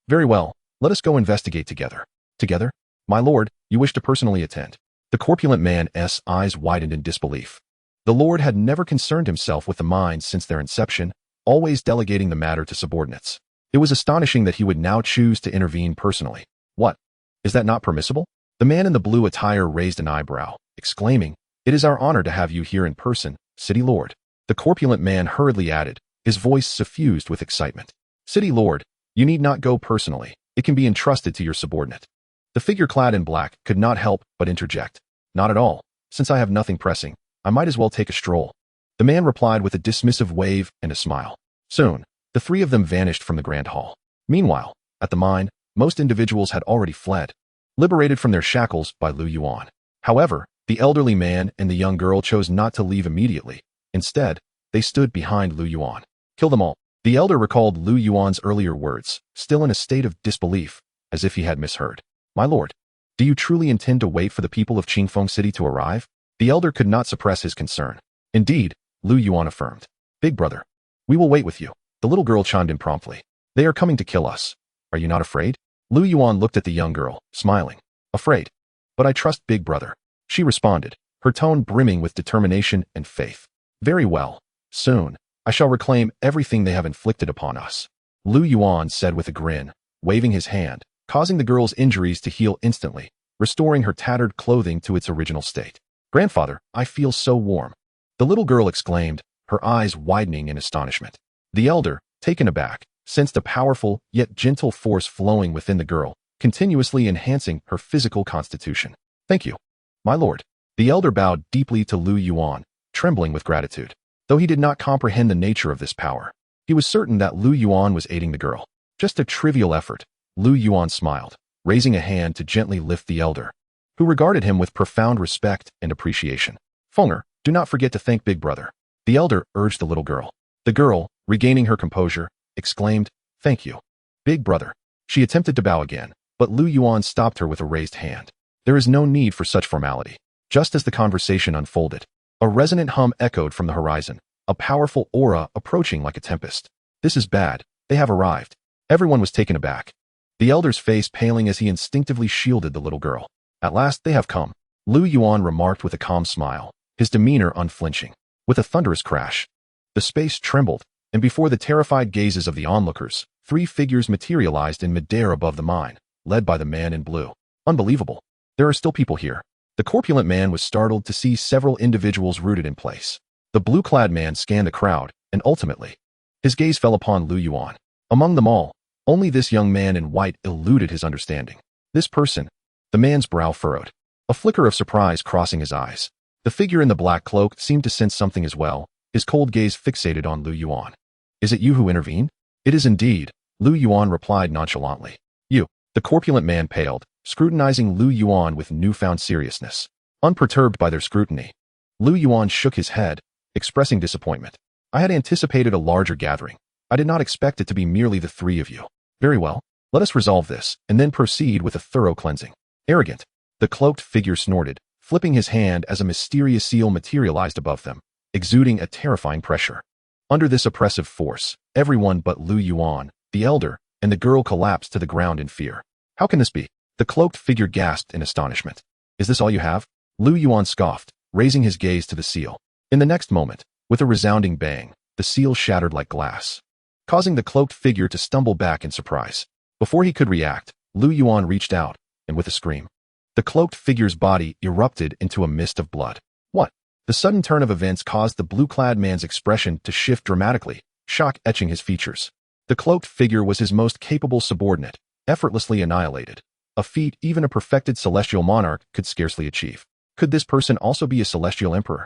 Very well, let us go investigate together. Together? My lord, you wish to personally attend. The corpulent man's eyes widened in disbelief. The lord had never concerned himself with the mines since their inception, always delegating the matter to subordinates. It was astonishing that he would now choose to intervene personally. What? Is that not permissible? The man in the blue attire raised an eyebrow, exclaiming, It is our honor to have you here in person, city lord. The corpulent man hurriedly added, his voice suffused with excitement. City lord, you need not go personally. It can be entrusted to your subordinate. The figure clad in black could not help but interject. Not at all. Since I have nothing pressing, I might as well take a stroll. The man replied with a dismissive wave and a smile. Soon, the three of them vanished from the grand hall. Meanwhile, at the mine, most individuals had already fled, liberated from their shackles by Lu Yuan. However, the elderly man and the young girl chose not to leave immediately. Instead, they stood behind Lu Yuan. Kill them all. The elder recalled Lu Yuan's earlier words, still in a state of disbelief, as if he had misheard. My lord, do you truly intend to wait for the people of Qingfeng City to arrive? The elder could not suppress his concern. Indeed, Lu Yuan affirmed. Big brother, we will wait with you. The little girl chimed in promptly. They are coming to kill us. Are you not afraid? Lu Yuan looked at the young girl, smiling. Afraid. But I trust big brother. She responded, her tone brimming with determination and faith. Very well. Soon, I shall reclaim everything they have inflicted upon us. Lu Yuan said with a grin, waving his hand, causing the girl's injuries to heal instantly, restoring her tattered clothing to its original state. Grandfather, I feel so warm. The little girl exclaimed, her eyes widening in astonishment. The elder, taken aback, sensed a powerful yet gentle force flowing within the girl, continuously enhancing her physical constitution. Thank you, my lord. The elder bowed deeply to Lu Yuan, trembling with gratitude. Though he did not comprehend the nature of this power, he was certain that Lu Yuan was aiding the girl. Just a trivial effort. Lu Yuan smiled, raising a hand to gently lift the elder, who regarded him with profound respect and appreciation. Fenger, do not forget to thank big brother. The elder urged the little girl. The girl, regaining her composure, exclaimed, Thank you, big brother. She attempted to bow again, but Lu Yuan stopped her with a raised hand. There is no need for such formality. Just as the conversation unfolded, a resonant hum echoed from the horizon, a powerful aura approaching like a tempest. This is bad. They have arrived. Everyone was taken aback, the elder's face paling as he instinctively shielded the little girl. At last they have come, Lu Yuan remarked with a calm smile, his demeanor unflinching. With a thunderous crash, the space trembled, and before the terrified gazes of the onlookers, three figures materialized in midair above the mine, led by the man in blue. Unbelievable. There are still people here. The corpulent man was startled to see several individuals rooted in place. The blue-clad man scanned the crowd, and ultimately, his gaze fell upon Lu Yuan. Among them all, only this young man in white eluded his understanding. This person, the man's brow furrowed, a flicker of surprise crossing his eyes. The figure in the black cloak seemed to sense something as well, his cold gaze fixated on Lu Yuan. Is it you who intervened? It is indeed, Lu Yuan replied nonchalantly. You. The corpulent man paled, scrutinizing Lu Yuan with newfound seriousness. Unperturbed by their scrutiny, Lu Yuan shook his head, expressing disappointment. I had anticipated a larger gathering. I did not expect it to be merely the three of you. Very well. Let us resolve this, and then proceed with a thorough cleansing. Arrogant. The cloaked figure snorted, flipping his hand as a mysterious seal materialized above them, exuding a terrifying pressure. Under this oppressive force, everyone but Lu Yuan, the elder, and the girl collapsed to the ground in fear. How can this be? The cloaked figure gasped in astonishment. Is this all you have? Lu Yuan scoffed, raising his gaze to the seal. In the next moment, with a resounding bang, the seal shattered like glass, causing the cloaked figure to stumble back in surprise. Before he could react, Lu Yuan reached out, and with a scream, the cloaked figure's body erupted into a mist of blood. What? The sudden turn of events caused the blue-clad man's expression to shift dramatically, shock etching his features. The cloaked figure was his most capable subordinate, effortlessly annihilated, a feat even a perfected celestial monarch could scarcely achieve. Could this person also be a celestial emperor?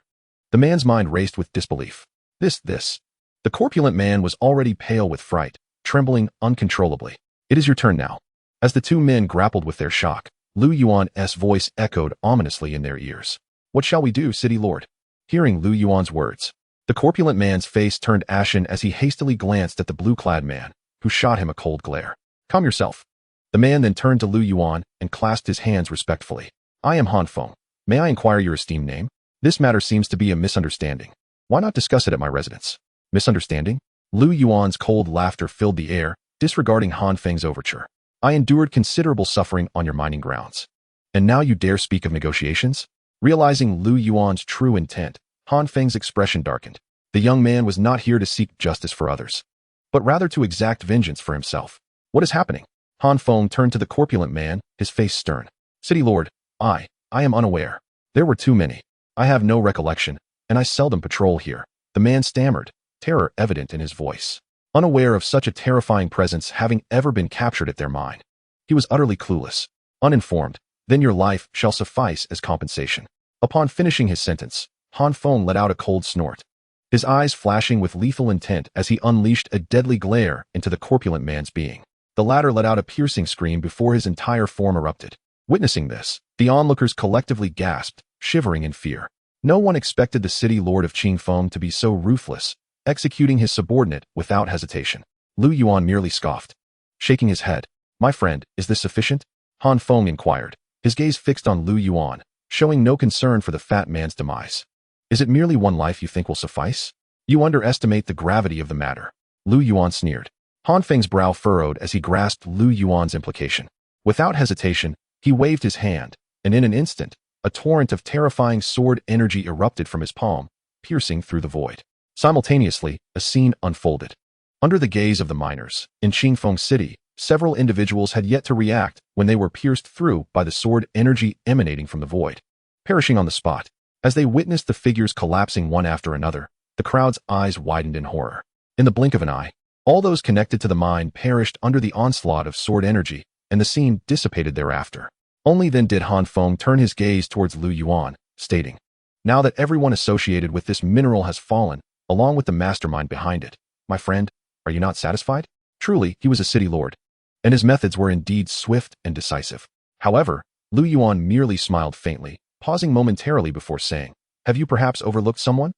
The man's mind raced with disbelief. This. The corpulent man was already pale with fright, trembling uncontrollably. It is your turn now. As the two men grappled with their shock, Lu Yuan's voice echoed ominously in their ears. What shall we do, city lord? Hearing Lu Yuan's words, the corpulent man's face turned ashen as he hastily glanced at the blue-clad man, who shot him a cold glare. Calm yourself. The man then turned to Lu Yuan and clasped his hands respectfully. I am Han Feng. May I inquire your esteemed name? This matter seems to be a misunderstanding. Why not discuss it at my residence? Misunderstanding? Lu Yuan's cold laughter filled the air, disregarding Han Feng's overture. I endured considerable suffering on your mining grounds. And now you dare speak of negotiations? Realizing Lu Yuan's true intent, Han Feng's expression darkened. The young man was not here to seek justice for others, but rather to exact vengeance for himself. What is happening? Han Feng turned to the corpulent man, his face stern. City lord, I am unaware. There were too many. I have no recollection, and I seldom patrol here. The man stammered, terror evident in his voice, unaware of such a terrifying presence having ever been captured at their mind. He was utterly clueless, uninformed. Then your life shall suffice as compensation. Upon finishing his sentence, Han Feng let out a cold snort, his eyes flashing with lethal intent as he unleashed a deadly glare into the corpulent man's being. The latter let out a piercing scream before his entire form erupted. Witnessing this, the onlookers collectively gasped, shivering in fear. No one expected the city lord of Qingfeng to be so ruthless, executing his subordinate without hesitation. Lu Yuan merely scoffed, shaking his head. My friend, is this sufficient? Han Feng inquired, his gaze fixed on Lu Yuan, showing no concern for the fat man's demise. Is it merely one life you think will suffice? You underestimate the gravity of the matter. Lu Yuan sneered. Han Feng's brow furrowed as he grasped Lu Yuan's implication. Without hesitation, he waved his hand, and in an instant, a torrent of terrifying sword energy erupted from his palm, piercing through the void. Simultaneously, a scene unfolded. Under the gaze of the miners, in Qingfeng City, several individuals had yet to react when they were pierced through by the sword energy emanating from the void, perishing on the spot. As they witnessed the figures collapsing one after another, the crowd's eyes widened in horror. In the blink of an eye, all those connected to the mine perished under the onslaught of sword energy, and the scene dissipated thereafter. Only then did Han Feng turn his gaze towards Lu Yuan, stating, now that everyone associated with this mineral has fallen, along with the mastermind behind it, my friend, are you not satisfied? Truly, he was a city lord, and his methods were indeed swift and decisive. However, Lu Yuan merely smiled faintly, pausing momentarily before saying, have you perhaps overlooked someone?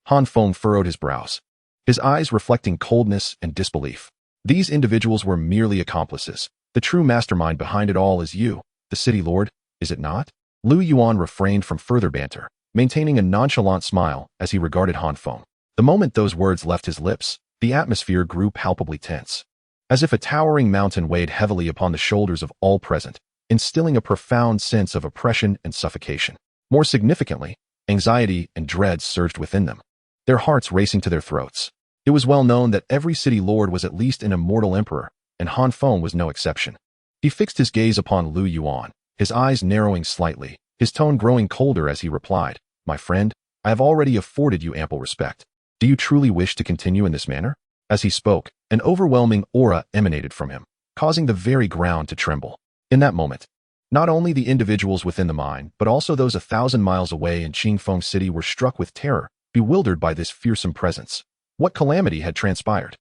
Han Feng furrowed his brows, his eyes reflecting coldness and disbelief. These individuals were merely accomplices. The true mastermind behind it all is you, the city lord, is it not? Lu Yuan refrained from further banter, maintaining a nonchalant smile as he regarded Han Feng. The moment those words left his lips, the atmosphere grew palpably tense, as if a towering mountain weighed heavily upon the shoulders of all present, instilling a profound sense of oppression and suffocation. More significantly, anxiety and dread surged within them, their hearts racing to their throats. It was well known that every city lord was at least an immortal emperor, and Han Feng was no exception. He fixed his gaze upon Lu Yuan, his eyes narrowing slightly, his tone growing colder as he replied, my friend, I have already afforded you ample respect. Do you truly wish to continue in this manner? As he spoke, an overwhelming aura emanated from him, causing the very ground to tremble. In that moment, not only the individuals within the mine, but also those 1,000 miles away in Qingfeng City were struck with terror, bewildered by this fearsome presence. What calamity had transpired?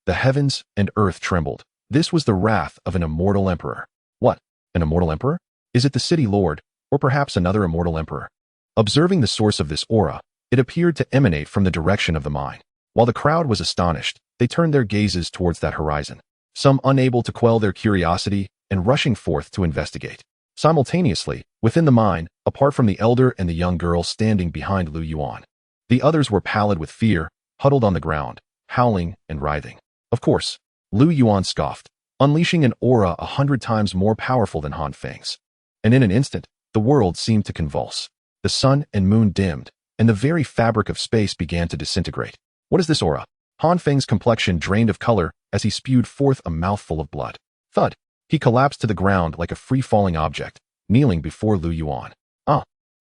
The heavens and earth trembled. This was the wrath of an immortal emperor. What? An immortal emperor? Is it the city lord, or perhaps another immortal emperor? Observing the source of this aura, It appeared to emanate from the direction of the mine. While the crowd was astonished, they turned their gazes towards that horizon, some unable to quell their curiosity and rushing forth to investigate. Simultaneously, within the mine, apart from the elder and the young girl standing behind Lu Yuan, the others were pallid with fear, huddled on the ground, howling and writhing. Of course, Lu Yuan scoffed, unleashing an aura 100 times more powerful than Han Feng's. And in an instant, the world seemed to convulse. The sun and moon dimmed, and the very fabric of space began to disintegrate. What is this aura? Han Feng's complexion drained of color as he spewed forth a mouthful of blood. Thud! He collapsed to the ground like a free-falling object, kneeling before Lu Yuan.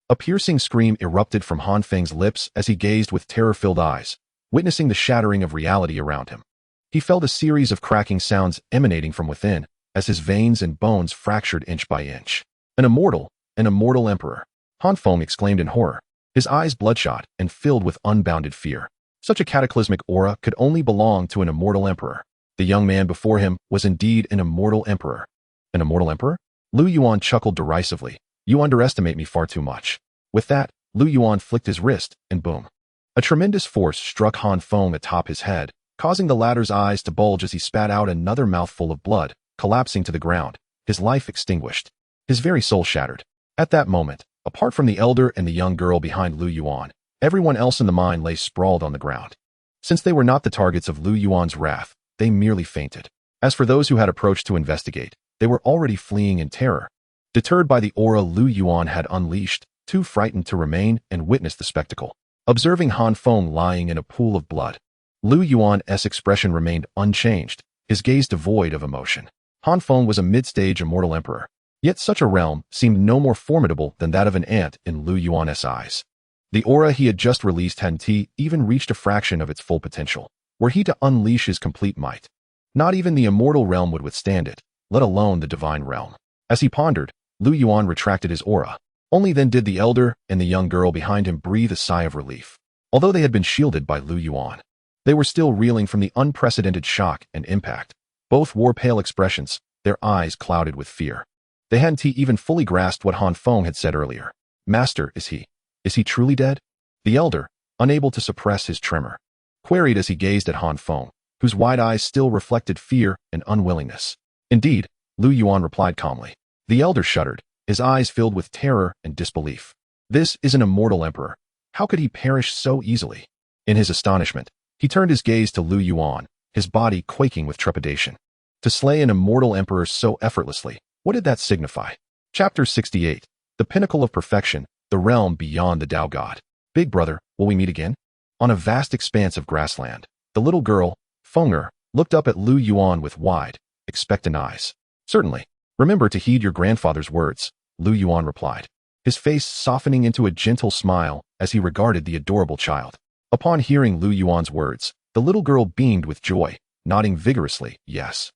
A piercing scream erupted from Han Feng's lips as he gazed with terror-filled eyes, witnessing the shattering of reality around him. He felt a series of cracking sounds emanating from within as his veins and bones fractured inch by inch. An immortal emperor, Han Feng exclaimed in horror, his eyes bloodshot and filled with unbounded fear. Such a cataclysmic aura could only belong to an immortal emperor. The young man before him was indeed an immortal emperor. An immortal emperor? Lu Yuan chuckled derisively. You underestimate me far too much. With that, Lu Yuan flicked his wrist, and boom. A tremendous force struck Han Feng atop his head, causing the latter's eyes to bulge as he spat out another mouthful of blood, collapsing to the ground, his life extinguished, his very soul shattered. At that moment, apart from the elder and the young girl behind Lu Yuan, everyone else in the mine lay sprawled on the ground. Since they were not the targets of Lu Yuan's wrath, they merely fainted. As for those who had approached to investigate, they were already fleeing in terror. Deterred by the aura Lu Yuan had unleashed, too frightened to remain and witness the spectacle. Observing Han Feng lying in a pool of blood, Lu Yuan's expression remained unchanged, his gaze devoid of emotion. Han Feng was a mid-stage immortal emperor, yet such a realm seemed no more formidable than that of an ant in Lu Yuan's eyes. The aura he had just released hadn't even reached a fraction of its full potential. Were he to unleash his complete might, not even the immortal realm would withstand it, let alone the divine realm. As he pondered, Lu Yuan retracted his aura. Only then did the elder and the young girl behind him breathe a sigh of relief. Although they had been shielded by Lu Yuan, they were still reeling from the unprecedented shock and impact. Both wore pale expressions, their eyes clouded with fear. They hadn't even fully grasped what Han Feng had said earlier. Master, is he truly dead? The elder, unable to suppress his tremor, queried as he gazed at Han Feng, whose wide eyes still reflected fear and unwillingness. Indeed, Lu Yuan replied calmly. The elder shuddered, his eyes filled with terror and disbelief. This is an immortal emperor. How could he perish so easily? In his astonishment, he turned his gaze to Lu Yuan, his body quaking with trepidation. To slay an immortal emperor so effortlessly, what did that signify? Chapter 68. The Pinnacle of Perfection, the Realm Beyond the Tao God. Big brother, will we meet again? On a vast expanse of grassland, the little girl, Feng'er, looked up at Lu Yuan with wide, expectant eyes. Certainly. Remember to heed your grandfather's words, Lu Yuan replied, his face softening into a gentle smile as he regarded the adorable child. Upon hearing Lu Yuan's words, the little girl beamed with joy, nodding vigorously, yes.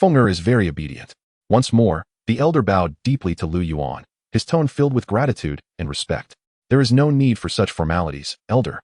Feng'er is very obedient. Once more, the elder bowed deeply to Lu Yuan, his tone filled with gratitude and respect. There is no need for such formalities, elder,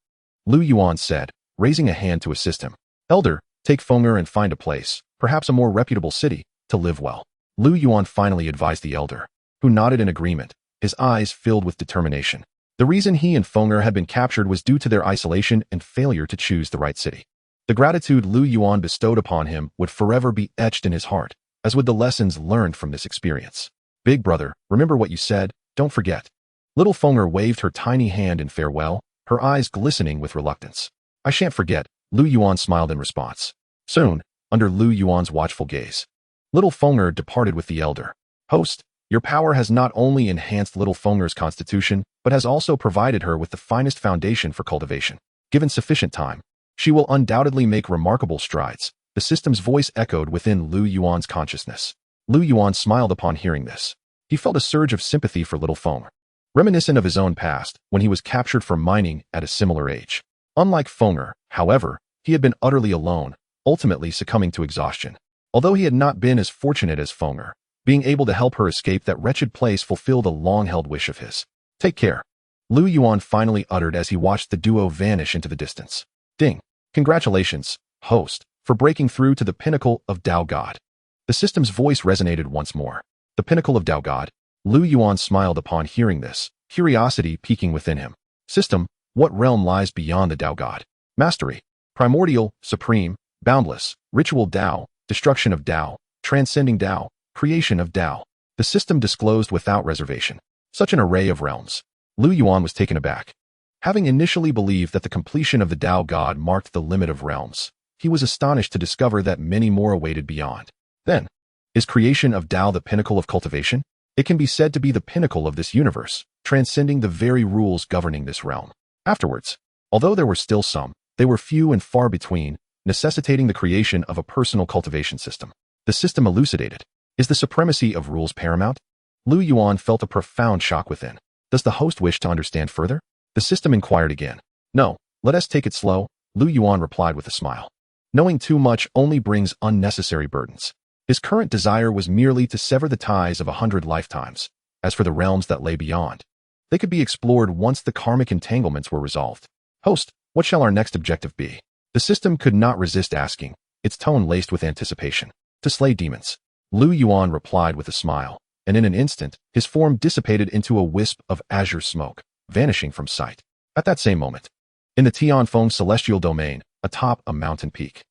Lu Yuan said, raising a hand to assist him. Elder, take Feng'er and find a place, perhaps a more reputable city, to live well. Lu Yuan finally advised the elder, who nodded in agreement, his eyes filled with determination. The reason he and Feng'er had been captured was due to their isolation and failure to choose the right city. The gratitude Lu Yuan bestowed upon him would forever be etched in his heart, as would the lessons learned from this experience. Big brother, remember what you said, don't forget. Little Feng'er waved her tiny hand in farewell, her eyes glistening with reluctance. I shan't forget, Lu Yuan smiled in response. Soon, under Lu Yuan's watchful gaze, little Feng'er departed with the elder. Host, your power has not only enhanced little Feng'er's constitution, but has also provided her with the finest foundation for cultivation. Given sufficient time, she will undoubtedly make remarkable strides. The system's voice echoed within Lu Yuan's consciousness. Lu Yuan smiled upon hearing this. He felt a surge of sympathy for little Feng'er, reminiscent of his own past when he was captured for mining at a similar age. Unlike Feng'er, however, he had been utterly alone, ultimately succumbing to exhaustion. Although he had not been as fortunate as Feng'er, being able to help her escape that wretched place fulfilled a long-held wish of his. Take care, Lu Yuan finally uttered as he watched the duo vanish into the distance. Ding. Congratulations, host, for breaking through to the pinnacle of Tao God. The system's voice resonated once more. The pinnacle of Tao God? Lu Yuan smiled upon hearing this, curiosity peaking within him. System, What realm lies beyond the Tao God? Mastery. Primordial, supreme, boundless, ritual Tao, destruction of Tao, transcending Tao, creation of Tao. The system disclosed without reservation. Such an array of realms. Lu Yuan was taken aback. Having initially believed that the completion of the Tao God marked the limit of realms, he was astonished to discover that many more awaited beyond. Then, is creation of Tao the pinnacle of cultivation? It can be said to be the pinnacle of this universe, transcending the very rules governing this realm. Afterwards, although there were still some, they were few and far between, necessitating the creation of a personal cultivation system. The system elucidated. Is the supremacy of rules paramount? Lu Yuan felt a profound shock within. Does the host wish to understand further? The system inquired again. No, let us take it slow, Lu Yuan replied with a smile. Knowing too much only brings unnecessary burdens. His current desire was merely to sever the ties of 100 lifetimes. As for the realms that lay beyond, they could be explored once the karmic entanglements were resolved. Host, what shall our next objective be? The system could not resist asking, its tone laced with anticipation. To slay demons. Lu Yuan replied with a smile, and in an instant, his form dissipated into a wisp of azure smoke, vanishing from sight. At that same moment, in the Tianfeng celestial domain, atop a mountain peak,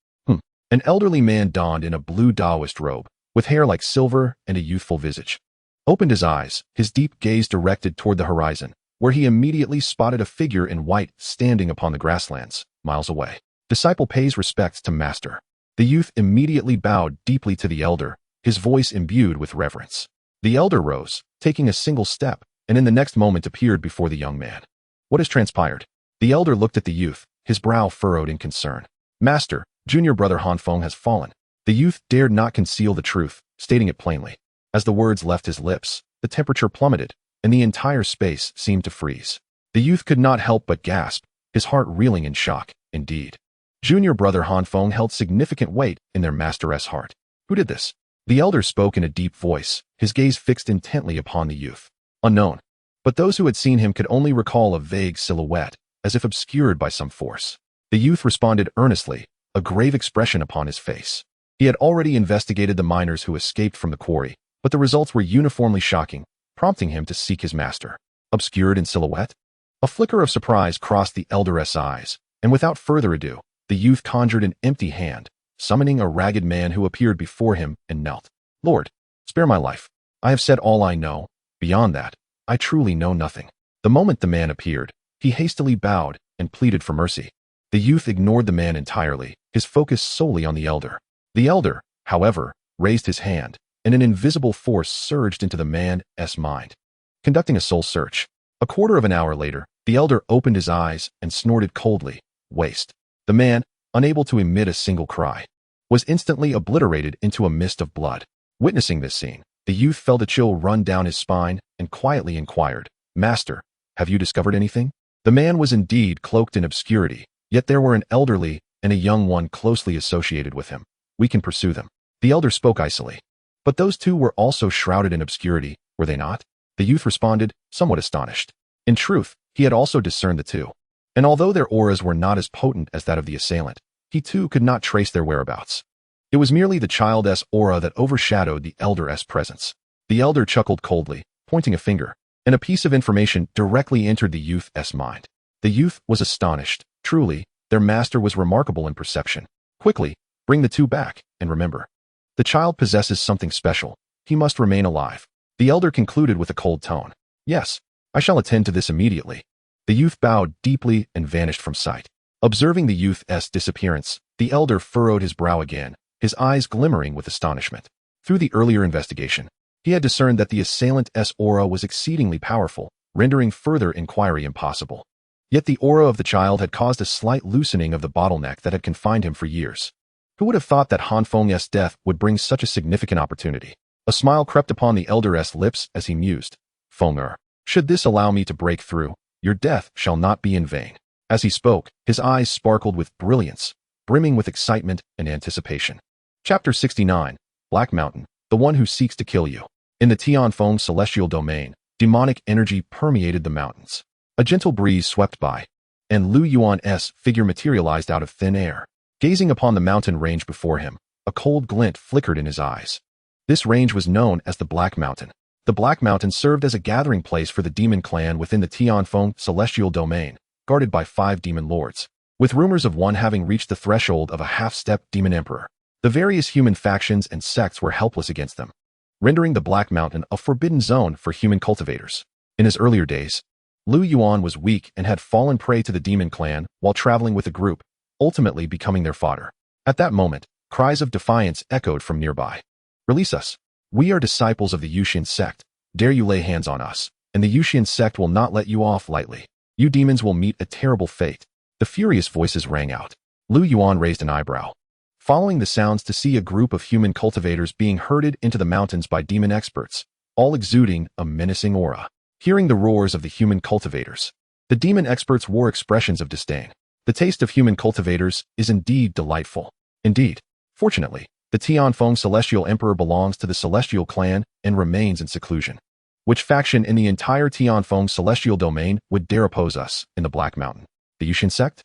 an elderly man donned in a blue Taoist robe, with hair like silver and a youthful visage, opened his eyes, his deep gaze directed toward the horizon, where he immediately spotted a figure in white standing upon the grasslands, miles away. Disciple pays respects to master. The youth immediately bowed deeply to the elder, his voice imbued with reverence. The elder rose, taking a single step, and in the next moment appeared before the young man. What has transpired? The elder looked at the youth, his brow furrowed in concern. Master, junior brother Hanfeng has fallen. The youth dared not conceal the truth, stating it plainly. As the words left his lips, the temperature plummeted, and the entire space seemed to freeze. The youth could not help but gasp, his heart reeling in shock. Indeed, junior brother Hanfeng held significant weight in their master's heart. Who did this? The elder spoke in a deep voice, his gaze fixed intently upon the youth. Unknown. But those who had seen him could only recall a vague silhouette, as if obscured by some force. The youth responded earnestly, a grave expression upon his face. He had already investigated the miners who escaped from the quarry, but the results were uniformly shocking, prompting him to seek his master. Obscured in silhouette? A flicker of surprise crossed the elder's eyes, and without further ado, the youth conjured an empty hand, summoning a ragged man who appeared before him and knelt. Lord, spare my life. I have said all I know. Beyond that, I truly know nothing. The moment the man appeared, he hastily bowed and pleaded for mercy. The youth ignored the man entirely, his focus solely on the elder. The elder, however, raised his hand, and an invisible force surged into the man's mind, conducting a soul search. A quarter of an hour later, the elder opened his eyes and snorted coldly. Waste. The man, unable to emit a single cry, was instantly obliterated into a mist of blood. Witnessing this scene, the youth felt a chill run down his spine and quietly inquired, Master, have you discovered anything? The man was indeed cloaked in obscurity, yet there were an elderly and a young one closely associated with him. We can pursue them. The elder spoke icily. But those two were also shrouded in obscurity, were they not? The youth responded, somewhat astonished. In truth, he had also discerned the two. And although their auras were not as potent as that of the assailant, he too could not trace their whereabouts. It was merely the child's aura that overshadowed the elder's presence. The elder chuckled coldly, pointing a finger, and a piece of information directly entered the youth's mind. The youth was astonished. Truly, their master was remarkable in perception. Quickly, bring the two back, and remember, the child possesses something special. He must remain alive. The elder concluded with a cold tone. Yes, I shall attend to this immediately. The youth bowed deeply and vanished from sight. Observing the youth's disappearance, the elder furrowed his brow again, his eyes glimmering with astonishment. Through the earlier investigation, he had discerned that the assailant's aura was exceedingly powerful, rendering further inquiry impossible. Yet the aura of the child had caused a slight loosening of the bottleneck that had confined him for years. Who would have thought that Hanfeng's death would bring such a significant opportunity? A smile crept upon the elder's lips as he mused. Fenger, should this allow me to break through, your death shall not be in vain. As he spoke, his eyes sparkled with brilliance, brimming with excitement and anticipation. Chapter 69, Black Mountain, the one who seeks to kill you. In the Tianfeng celestial domain, demonic energy permeated the mountains. A gentle breeze swept by, and Lu Yuan's figure materialized out of thin air. Gazing upon the mountain range before him, a cold glint flickered in his eyes. This range was known as the Black Mountain. The Black Mountain served as a gathering place for the demon clan within the Tianfeng celestial domain, guarded by 5 demon lords, with rumors of one having reached the threshold of a half-step demon emperor. The various human factions and sects were helpless against them, rendering the Black Mountain a forbidden zone for human cultivators. In his earlier days, Yuan was weak and had fallen prey to the demon clan while traveling with a group, ultimately becoming their fodder. At that moment, cries of defiance echoed from nearby. "Release us. We are disciples of the Yuxian sect. Dare you lay hands on us, and the Yuxian sect will not let you off lightly. You demons will meet a terrible fate." The furious voices rang out. Yuan raised an eyebrow, following the sounds to see a group of human cultivators being herded into the mountains by demon experts, all exuding a menacing aura. Hearing the roars of the human cultivators, the demon experts wore expressions of disdain. The taste of human cultivators is indeed delightful. Indeed, fortunately, the Tianfeng Celestial Emperor belongs to the Celestial Clan and remains in seclusion. Which faction in the entire Tianfeng Celestial Domain would dare oppose us in the Black Mountain? The Yuxian sect?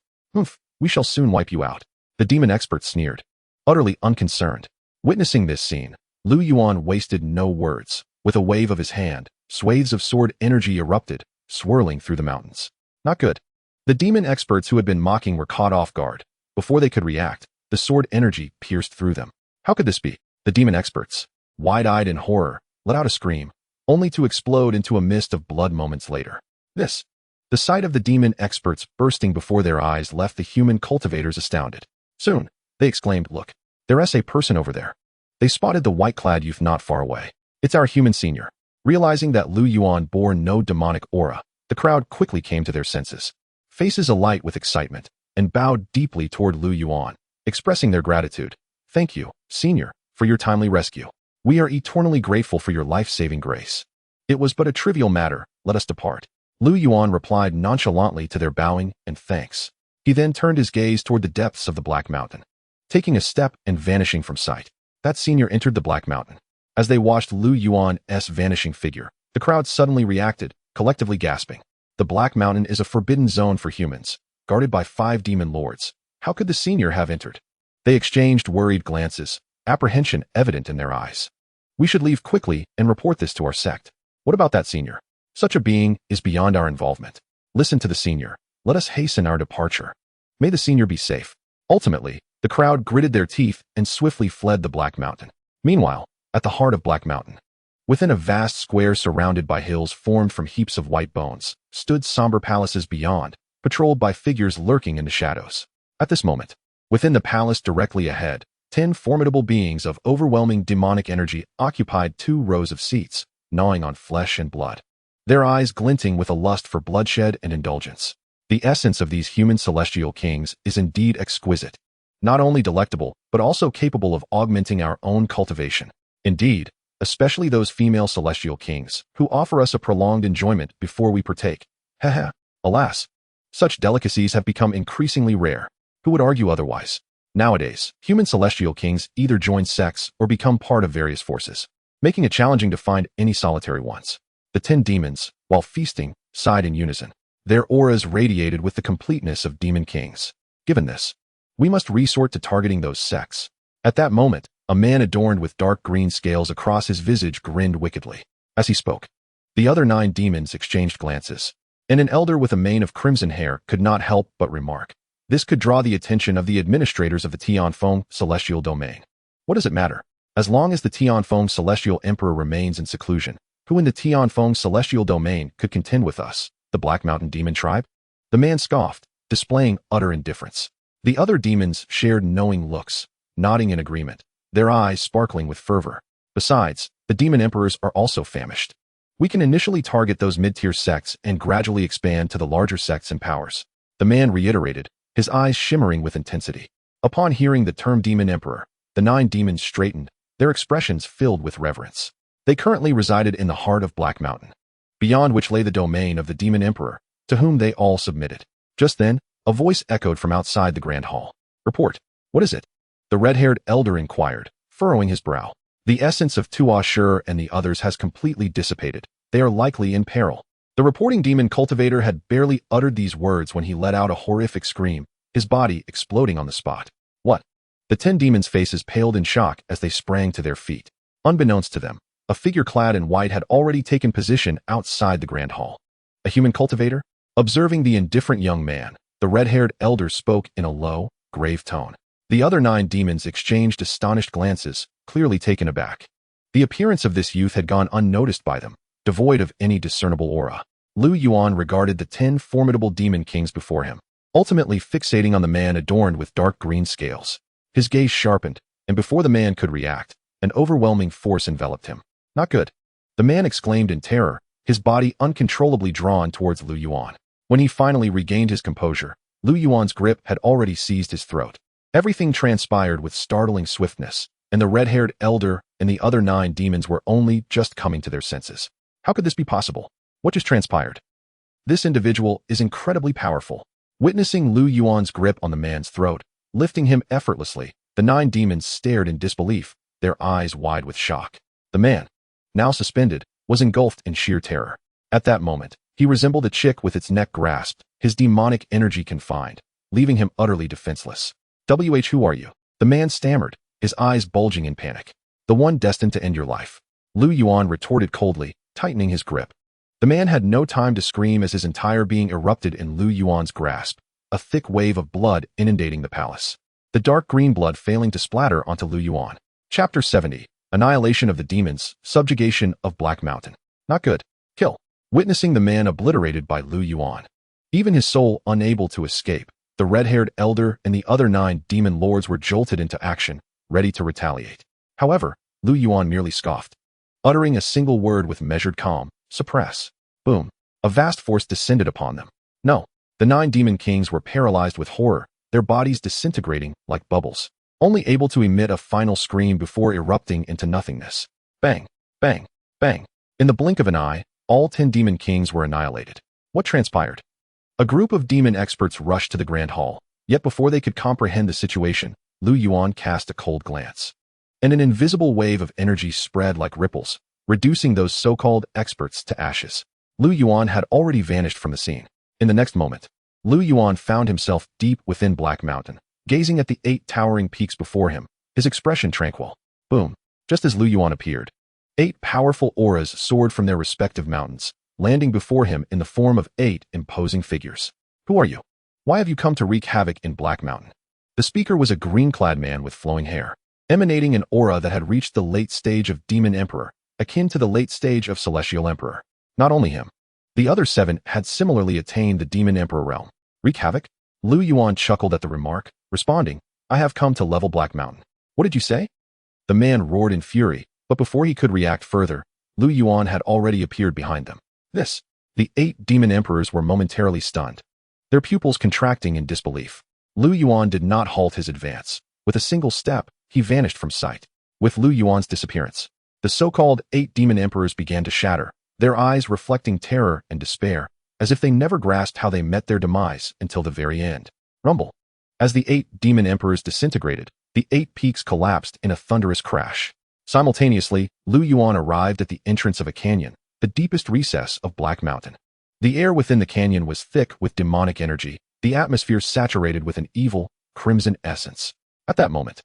We shall soon wipe you out. The demon expert sneered, utterly unconcerned. Witnessing this scene, Yuan wasted no words. With a wave of his hand, swathes of sword energy erupted, swirling through the mountains. Not good. The demon experts who had been mocking were caught off guard. Before they could react, the sword energy pierced through them. How could this be? The demon experts, wide-eyed in horror, let out a scream, only to explode into a mist of blood moments later. The sight of the demon experts bursting before their eyes left the human cultivators astounded. Soon, they exclaimed, "Look, there's a person over there." They spotted the white-clad youth not far away. "It's our human senior." Realizing that Yuan bore no demonic aura, the crowd quickly came to their senses, faces alight with excitement, and bowed deeply toward Yuan, expressing their gratitude. "Thank you, senior, for your timely rescue. We are eternally grateful for your life-saving grace. It was but a trivial matter, let us depart." Yuan replied nonchalantly to their bowing and thanks. He then turned his gaze toward the depths of the Black Mountain, taking a step and vanishing from sight. That senior entered the Black Mountain. As they watched Yuan's vanishing figure, the crowd suddenly reacted, collectively gasping. The Black Mountain is a forbidden zone for humans, guarded by 5 demon lords. How could the senior have entered? They exchanged worried glances, apprehension evident in their eyes. "We should leave quickly and report this to our sect. What about that senior? Such a being is beyond our involvement. Listen to the senior. Let us hasten our departure. May the senior be safe." Ultimately, the crowd gritted their teeth and swiftly fled the Black Mountain. Meanwhile, at the heart of Black Mountain, within a vast square surrounded by hills formed from heaps of white bones, stood somber palaces beyond, patrolled by figures lurking in the shadows. At this moment, within the palace directly ahead, 10 formidable beings of overwhelming demonic energy occupied 2 rows of seats, gnawing on flesh and blood, their eyes glinting with a lust for bloodshed and indulgence. The essence of these human celestial kings is indeed exquisite, not only delectable, but also capable of augmenting our own cultivation. Indeed, especially those female celestial kings, who offer us a prolonged enjoyment before we partake. Alas, such delicacies have become increasingly rare. Who would argue otherwise? Nowadays, human celestial kings either join sects or become part of various forces, making it challenging to find any solitary ones. The 10 demons, while feasting, sighed in unison. Their auras radiated with the completeness of demon kings. Given this, we must resort to targeting those sects. At that moment, a man adorned with dark green scales across his visage grinned wickedly. As he spoke, the other 9 demons exchanged glances, and an elder with a mane of crimson hair could not help but remark, "This could draw the attention of the administrators of the Tianfeng Celestial Domain. What does it matter? As long as the Tianfeng Celestial Emperor remains in seclusion, who in the Tianfeng Celestial Domain could contend with us, the Black Mountain Demon Tribe?" The man scoffed, displaying utter indifference. The other demons shared knowing looks, nodding in agreement, their eyes sparkling with fervor. Besides, the demon emperors are also famished. We can initially target those mid-tier sects and gradually expand to the larger sects and powers. The man reiterated, his eyes shimmering with intensity. Upon hearing the term demon emperor, the 9 demons straightened, their expressions filled with reverence. They currently resided in the heart of Black Mountain, beyond which lay the domain of the demon emperor, to whom they all submitted. Just then, a voice echoed from outside the grand hall. "Report. What is it?" The red-haired elder inquired, furrowing his brow. "The essence of Tuashur and the others has completely dissipated. They are likely in peril." The reporting demon cultivator had barely uttered these words when he let out a horrific scream, his body exploding on the spot. "What?" The 10 demons' faces paled in shock as they sprang to their feet. Unbeknownst to them, a figure clad in white had already taken position outside the grand hall. A human cultivator? Observing the indifferent young man, the red-haired elder spoke in a low, grave tone. The other 9 demons exchanged astonished glances, clearly taken aback. The appearance of this youth had gone unnoticed by them, devoid of any discernible aura. Yuan regarded the 10 formidable demon kings before him, ultimately fixating on the man adorned with dark green scales. His gaze sharpened, and before the man could react, an overwhelming force enveloped him. Not good. The man exclaimed in terror, his body uncontrollably drawn towards Yuan. When he finally regained his composure, Yuan's grip had already seized his throat. Everything transpired with startling swiftness, and the red-haired elder and the other 9 demons were only just coming to their senses. How could this be possible? What just transpired? This individual is incredibly powerful. Witnessing Yuan's grip on the man's throat, lifting him effortlessly, the 9 demons stared in disbelief, their eyes wide with shock. The man, now suspended, was engulfed in sheer terror. At that moment, he resembled a chick with its neck grasped, his demonic energy confined, leaving him utterly defenseless. Who are you? The man stammered, his eyes bulging in panic. The one destined to end your life. Yuan retorted coldly, tightening his grip. The man had no time to scream as his entire being erupted in Yuan's grasp, a thick wave of blood inundating the palace. The dark green blood failing to splatter onto Yuan. Chapter 70. Annihilation of the Demons, Subjugation of Black Mountain. Not good. Kill. Witnessing the man obliterated by Yuan, even his soul unable to escape, the red-haired elder and the other 9 demon lords were jolted into action, ready to retaliate. However, Yuan merely scoffed. Uttering a single word with measured calm, suppress. Boom. A vast force descended upon them. No. The 9 demon kings were paralyzed with horror, their bodies disintegrating like bubbles, only able to emit a final scream before erupting into nothingness. Bang, bang, bang. In the blink of an eye, all 10 demon kings were annihilated. What transpired? A group of demon experts rushed to the grand hall, yet before they could comprehend the situation, Yuan cast a cold glance. And an invisible wave of energy spread like ripples, reducing those so-called experts to ashes. Yuan had already vanished from the scene. In the next moment, Yuan found himself deep within Black Mountain, gazing at the 8 towering peaks before him, his expression tranquil. Boom. Just as Yuan appeared, 8 powerful auras soared from their respective mountains, landing before him in the form of 8 imposing figures. Who are you? Why have you come to wreak havoc in Black Mountain? The speaker was a green-clad man with flowing hair, emanating an aura that had reached the late stage of Demon Emperor, akin to the late stage of Celestial Emperor. Not only him, the other 7 had similarly attained the Demon Emperor realm. Wreak havoc? Yuan chuckled at the remark, responding, I have come to level Black Mountain. What did you say? The man roared in fury, but before he could react further, Yuan had already appeared behind them. The 8 demon emperors were momentarily stunned, their pupils contracting in disbelief. Yuan did not halt his advance. With a single step, he vanished from sight. With Yuan's disappearance, the so-called 8 demon emperors began to shatter, their eyes reflecting terror and despair, as if they never grasped how they met their demise until the very end. Rumble. As the 8 demon emperors disintegrated, the 8 peaks collapsed in a thunderous crash. Simultaneously, Yuan arrived at the entrance of a canyon, the deepest recess of Black Mountain. The air within the canyon was thick with demonic energy, the atmosphere saturated with an evil, crimson essence. At that moment,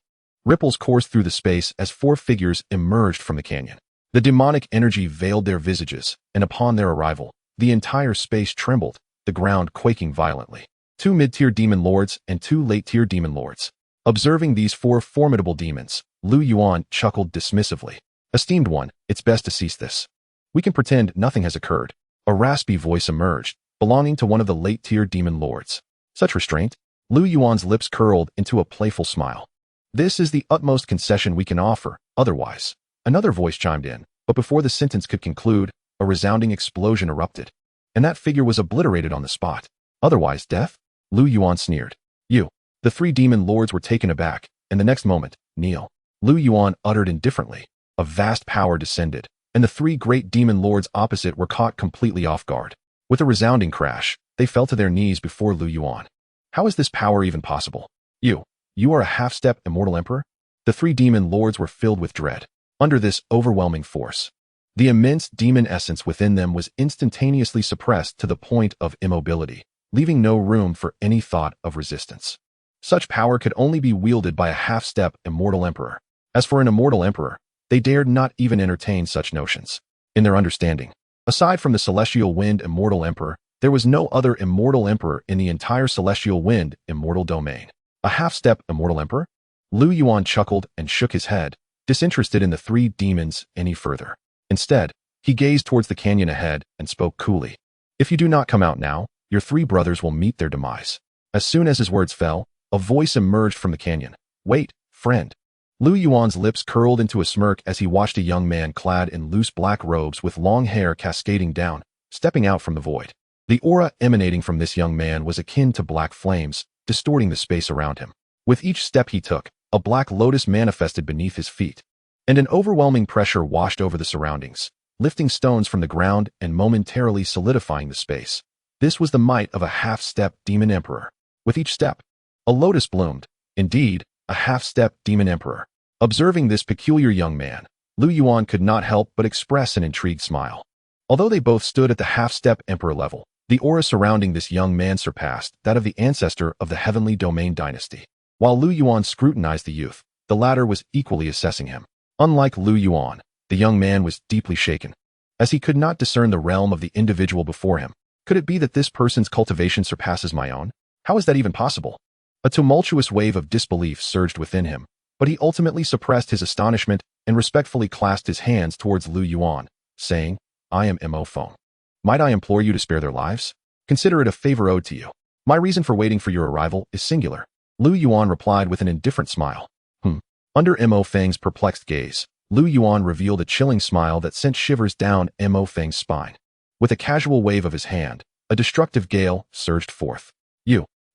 ripples coursed through the space as 4 figures emerged from the canyon. The demonic energy veiled their visages, and upon their arrival, the entire space trembled, the ground quaking violently. 2 mid-tier demon lords and 2 late-tier demon lords. Observing these 4 formidable demons, Yuan chuckled dismissively. Esteemed one, it's best to cease this. We can pretend nothing has occurred. A raspy voice emerged, belonging to one of the late-tier demon lords. Such restraint? Yuan's lips curled into a playful smile. This is the utmost concession we can offer, otherwise. Another voice chimed in, but before the sentence could conclude, a resounding explosion erupted, and that figure was obliterated on the spot. Otherwise death? Yuan sneered. You. The 3 demon lords were taken aback, and the next moment, kneel. Yuan uttered indifferently. A vast power descended, and the 3 great demon lords opposite were caught completely off guard. With a resounding crash, they fell to their knees before Yuan. How is this power even possible? You are a half-step immortal emperor? The 3 demon lords were filled with dread. Under this overwhelming force, the immense demon essence within them was instantaneously suppressed to the point of immobility, leaving no room for any thought of resistance. Such power could only be wielded by a half-step immortal emperor. As for an immortal emperor, they dared not even entertain such notions. In their understanding, aside from the celestial wind immortal emperor, There was no other immortal emperor in the entire celestial wind immortal domain. A half-step immortal emperor? Lu Yuan chuckled and shook his head, disinterested in the three demons any further. Instead, he gazed towards the canyon ahead and spoke coolly. If you do not come out now, your three brothers will meet their demise. As soon as his words fell, a voice emerged from the canyon. Wait, friend. Lu Yuan's lips curled into a smirk as he watched a young man clad in loose black robes with long hair cascading down, stepping out from the void. The aura emanating from this young man was akin to black flames, distorting the space around him. With each step he took, a black lotus manifested beneath his feet, and an overwhelming pressure washed over the surroundings, lifting stones from the ground and momentarily solidifying the space. This was the might of a half-step demon emperor. With each step, a lotus bloomed. Indeed, a half-step demon emperor. Observing this peculiar young man, Lu Yuan could not help but express an intrigued smile. Although they both stood at the half-step emperor level, the aura surrounding this young man surpassed that of the ancestor of the heavenly domain dynasty. While Lu Yuan scrutinized the youth, the latter was equally assessing him. Unlike Lu Yuan, the young man was deeply shaken, as he could not discern the realm of the individual before him. Could it be that this person's cultivation surpasses my own? How is that even possible? A tumultuous wave of disbelief surged within him, but he ultimately suppressed his astonishment and respectfully clasped his hands towards Lu Yuan, saying, I am Mo Feng. Might I implore you to spare their lives? Consider it a favor owed to you. My reason for waiting for your arrival is singular. Lu Yuan replied with an indifferent smile. Under Mo Feng's perplexed gaze, Lu Yuan revealed a chilling smile that sent shivers down Mo Feng's spine. With a casual wave of his hand, a destructive gale surged forth.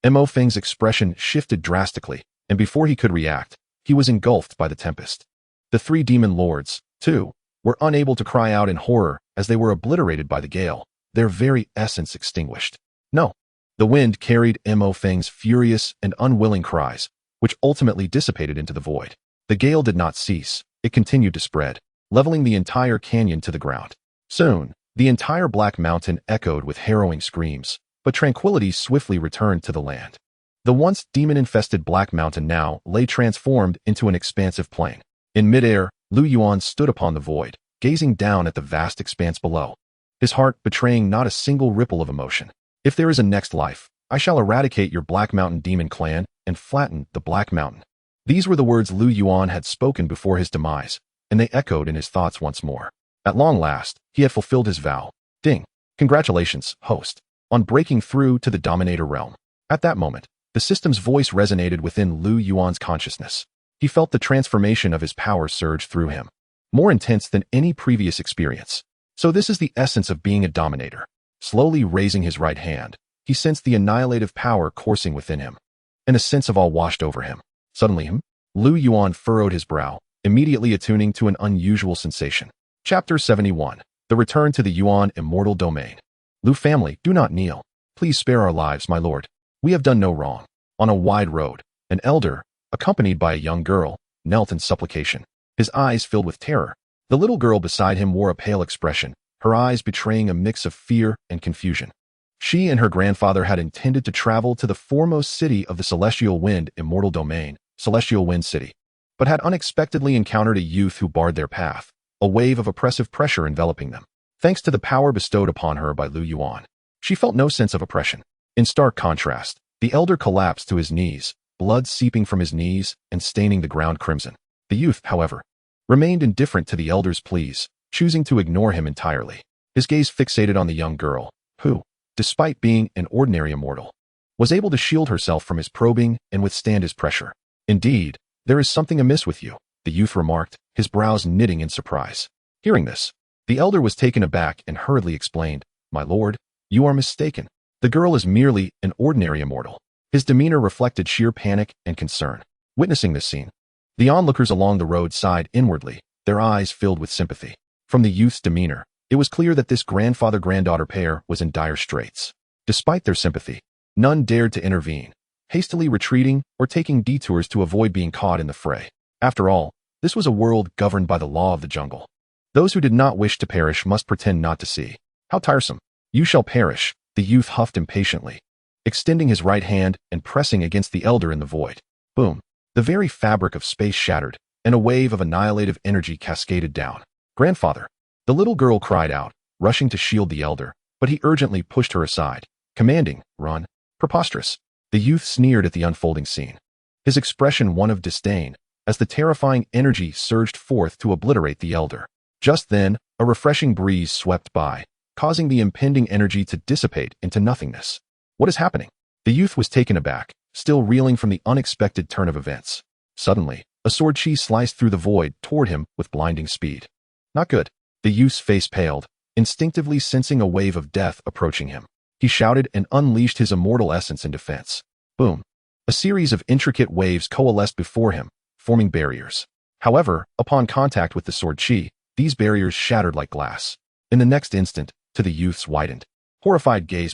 Mo Feng's expression shifted drastically, and before he could react, he was engulfed by the tempest. The three demon lords, too, were unable to cry out in horror as they were obliterated by the gale, their very essence extinguished. No. The wind carried Mo Feng's furious and unwilling cries, which ultimately dissipated into the void. The gale did not cease. It continued to spread, leveling the entire canyon to the ground. Soon, the entire Black Mountain echoed with harrowing screams, but tranquility swiftly returned to the land. The once demon-infested Black Mountain now lay transformed into an expansive plain. In midair, Lu Yuan stood upon the void, gazing down at the vast expanse below, his heart betraying not a single ripple of emotion. If there is a next life, I shall eradicate your Black Mountain demon clan and flatten the Black Mountain. These were the words Lu Yuan had spoken before his demise, and they echoed in his thoughts once more. At long last, he had fulfilled his vow. Ding! Congratulations, host, on breaking through to the Dominator realm. At that moment, the system's voice resonated within Lu Yuan's consciousness. He felt the transformation of his power surge through him, more intense than any previous experience. So this is the essence of being a Dominator. Slowly raising his right hand, he sensed the annihilative power coursing within him, and a sense of awe washed over him. Suddenly, Lu Yuan furrowed his brow, immediately attuning to an unusual sensation. Chapter 71. The Return to the Yuan Immortal Domain. Lu family, do not kneel. Please spare our lives, my lord. We have done no wrong. On a wide road, an elder, accompanied by a young girl, knelt in supplication, his eyes filled with terror. The little girl beside him wore a pale expression, her eyes betraying a mix of fear and confusion. She and her grandfather had intended to travel to the foremost city of the Celestial Wind Immortal Domain, Celestial Wind City, but had unexpectedly encountered a youth who barred their path, a wave of oppressive pressure enveloping them. Thanks to the power bestowed upon her by Lu Yuan, she felt no sense of oppression. In stark contrast, the elder collapsed to his knees, blood seeping from his knees and staining the ground crimson. The youth, however, remained indifferent to the elder's pleas, choosing to ignore him entirely. His gaze fixated on the young girl, who, despite being an ordinary immortal, was able to shield herself from his probing and withstand his pressure. Indeed, there is something amiss with you, the youth remarked, his brows knitting in surprise. Hearing this, the elder was taken aback and hurriedly explained, My lord, you are mistaken. The girl is merely an ordinary immortal. His demeanor reflected sheer panic and concern. Witnessing this scene, the onlookers along the road sighed inwardly, their eyes filled with sympathy. From the youth's demeanor, it was clear that this grandfather-granddaughter pair was in dire straits. Despite their sympathy, none dared to intervene, hastily retreating or taking detours to avoid being caught in the fray. After all, this was a world governed by the law of the jungle. Those who did not wish to perish must pretend not to see. How tiresome. You shall perish, the youth huffed impatiently, extending his right hand and pressing against the elder in the void. Boom. The very fabric of space shattered, and a wave of annihilative energy cascaded down. Grandfather. The little girl cried out, rushing to shield the elder, but he urgently pushed her aside, commanding, "Run." Preposterous. The youth sneered at the unfolding scene, his expression one of disdain, as the terrifying energy surged forth to obliterate the elder. Just then, a refreshing breeze swept by, causing the impending energy to dissipate into nothingness. What is happening? The youth was taken aback, still reeling from the unexpected turn of events. Suddenly, a sword chi sliced through the void toward him with blinding speed. Not good. The youth's face paled, instinctively sensing a wave of death approaching him. He shouted and unleashed his immortal essence in defense. Boom. A series of intricate waves coalesced before him, forming barriers. However, upon contact with the sword chi, these barriers shattered like glass. In the next instant, to the youth's widened, horrified gaze,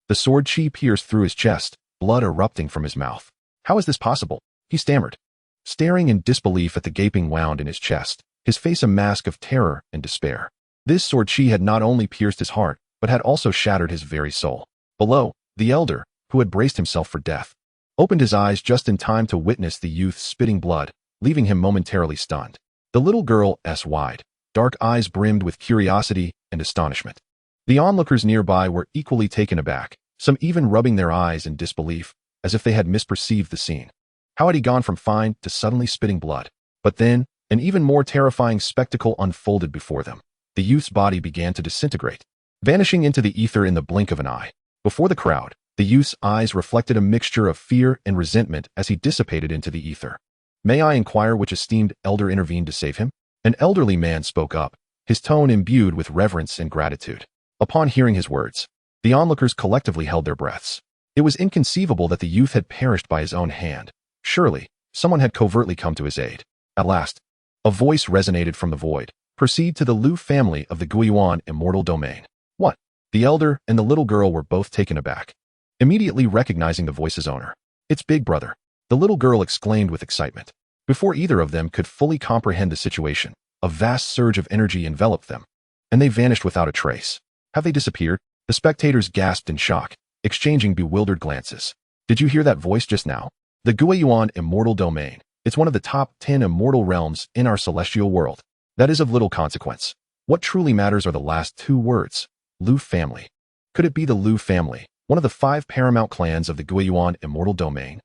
the sword chi pierced through his chest, blood erupting from his mouth. How is this possible? He stammered, staring in disbelief at the gaping wound in his chest, his face a mask of terror and despair. This sword chi had not only pierced his heart, but had also shattered his very soul. Below, the elder, who had braced himself for death, opened his eyes just in time to witness the youth spitting blood, leaving him momentarily stunned. The little girl's wide, dark eyes brimmed with curiosity and astonishment. The onlookers nearby were equally taken aback, some even rubbing their eyes in disbelief, as if they had misperceived the scene. How had he gone from fine to suddenly spitting blood? But then, an even more terrifying spectacle unfolded before them. The youth's body began to disintegrate, vanishing into the ether in the blink of an eye. Before the crowd, the youth's eyes reflected a mixture of fear and resentment as he dissipated into the ether. "May I inquire which esteemed elder intervened to save him?" An elderly man spoke up, his tone imbued with reverence and gratitude. Upon hearing his words, the onlookers collectively held their breaths. It was inconceivable that the youth had perished by his own hand. Surely, someone had covertly come to his aid. At last, a voice resonated from the void. "Proceed to the Lu family of the Yuan immortal domain." What? The elder and the little girl were both taken aback, immediately recognizing the voice's owner. "It's Big Brother," the little girl exclaimed with excitement. Before either of them could fully comprehend the situation, a vast surge of energy enveloped them, and they vanished without a trace. Have they disappeared? The spectators gasped in shock, exchanging bewildered glances. "Did you hear that voice just now? The Yuan immortal domain. It's one of the top 10 immortal realms in our celestial world. That is of little consequence. What truly matters are the last two words. Lu family. Could it be the Lu family, one of the 5 paramount clans of the Yuan immortal domain?"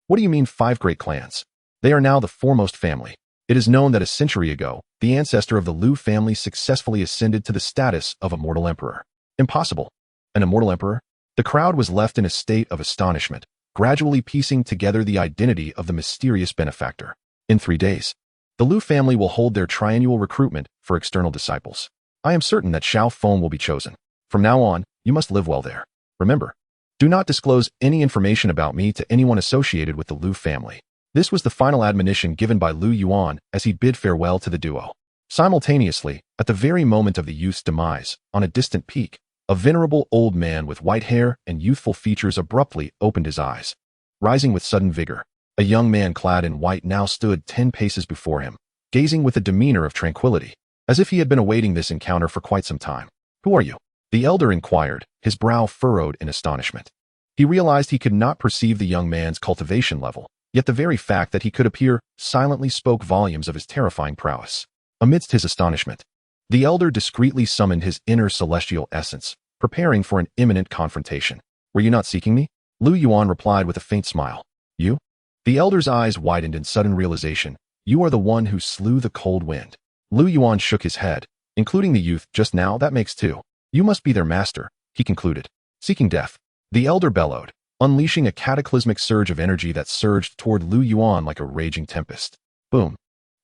"What do you mean 5 great clans? They are now the foremost family. It is known that a century ago, the ancestor of the Lu family successfully ascended to the status of immortal emperor." "Impossible. An immortal emperor?" The crowd was left in a state of astonishment, gradually piecing together the identity of the mysterious benefactor. "In 3 days, the Lu family will hold their triennial recruitment for external disciples. I am certain that Xiaofan will be chosen. From now on, you must live well there. Remember, do not disclose any information about me to anyone associated with the Lu family." This was the final admonition given by Lu Yuan as he bid farewell to the duo. Simultaneously, at the very moment of the youth's demise, on a distant peak, a venerable old man with white hair and youthful features abruptly opened his eyes. Rising with sudden vigor, a young man clad in white now stood 10 paces before him, gazing with a demeanor of tranquility, as if he had been awaiting this encounter for quite some time. "Who are you?" the elder inquired, his brow furrowed in astonishment. He realized he could not perceive the young man's cultivation level, yet the very fact that he could appear silently spoke volumes of his terrifying prowess. Amidst his astonishment, the elder discreetly summoned his inner celestial essence, preparing for an imminent confrontation. "Were you not seeking me?" Lu Yuan replied with a faint smile. "You?" The elder's eyes widened in sudden realization. "You are the one who slew the cold wind." Lu Yuan shook his head, including the youth just now. "That makes 2. You must be their master," he concluded. "Seeking death," the elder bellowed, unleashing a cataclysmic surge of energy that surged toward Lu Yuan like a raging tempest. Boom.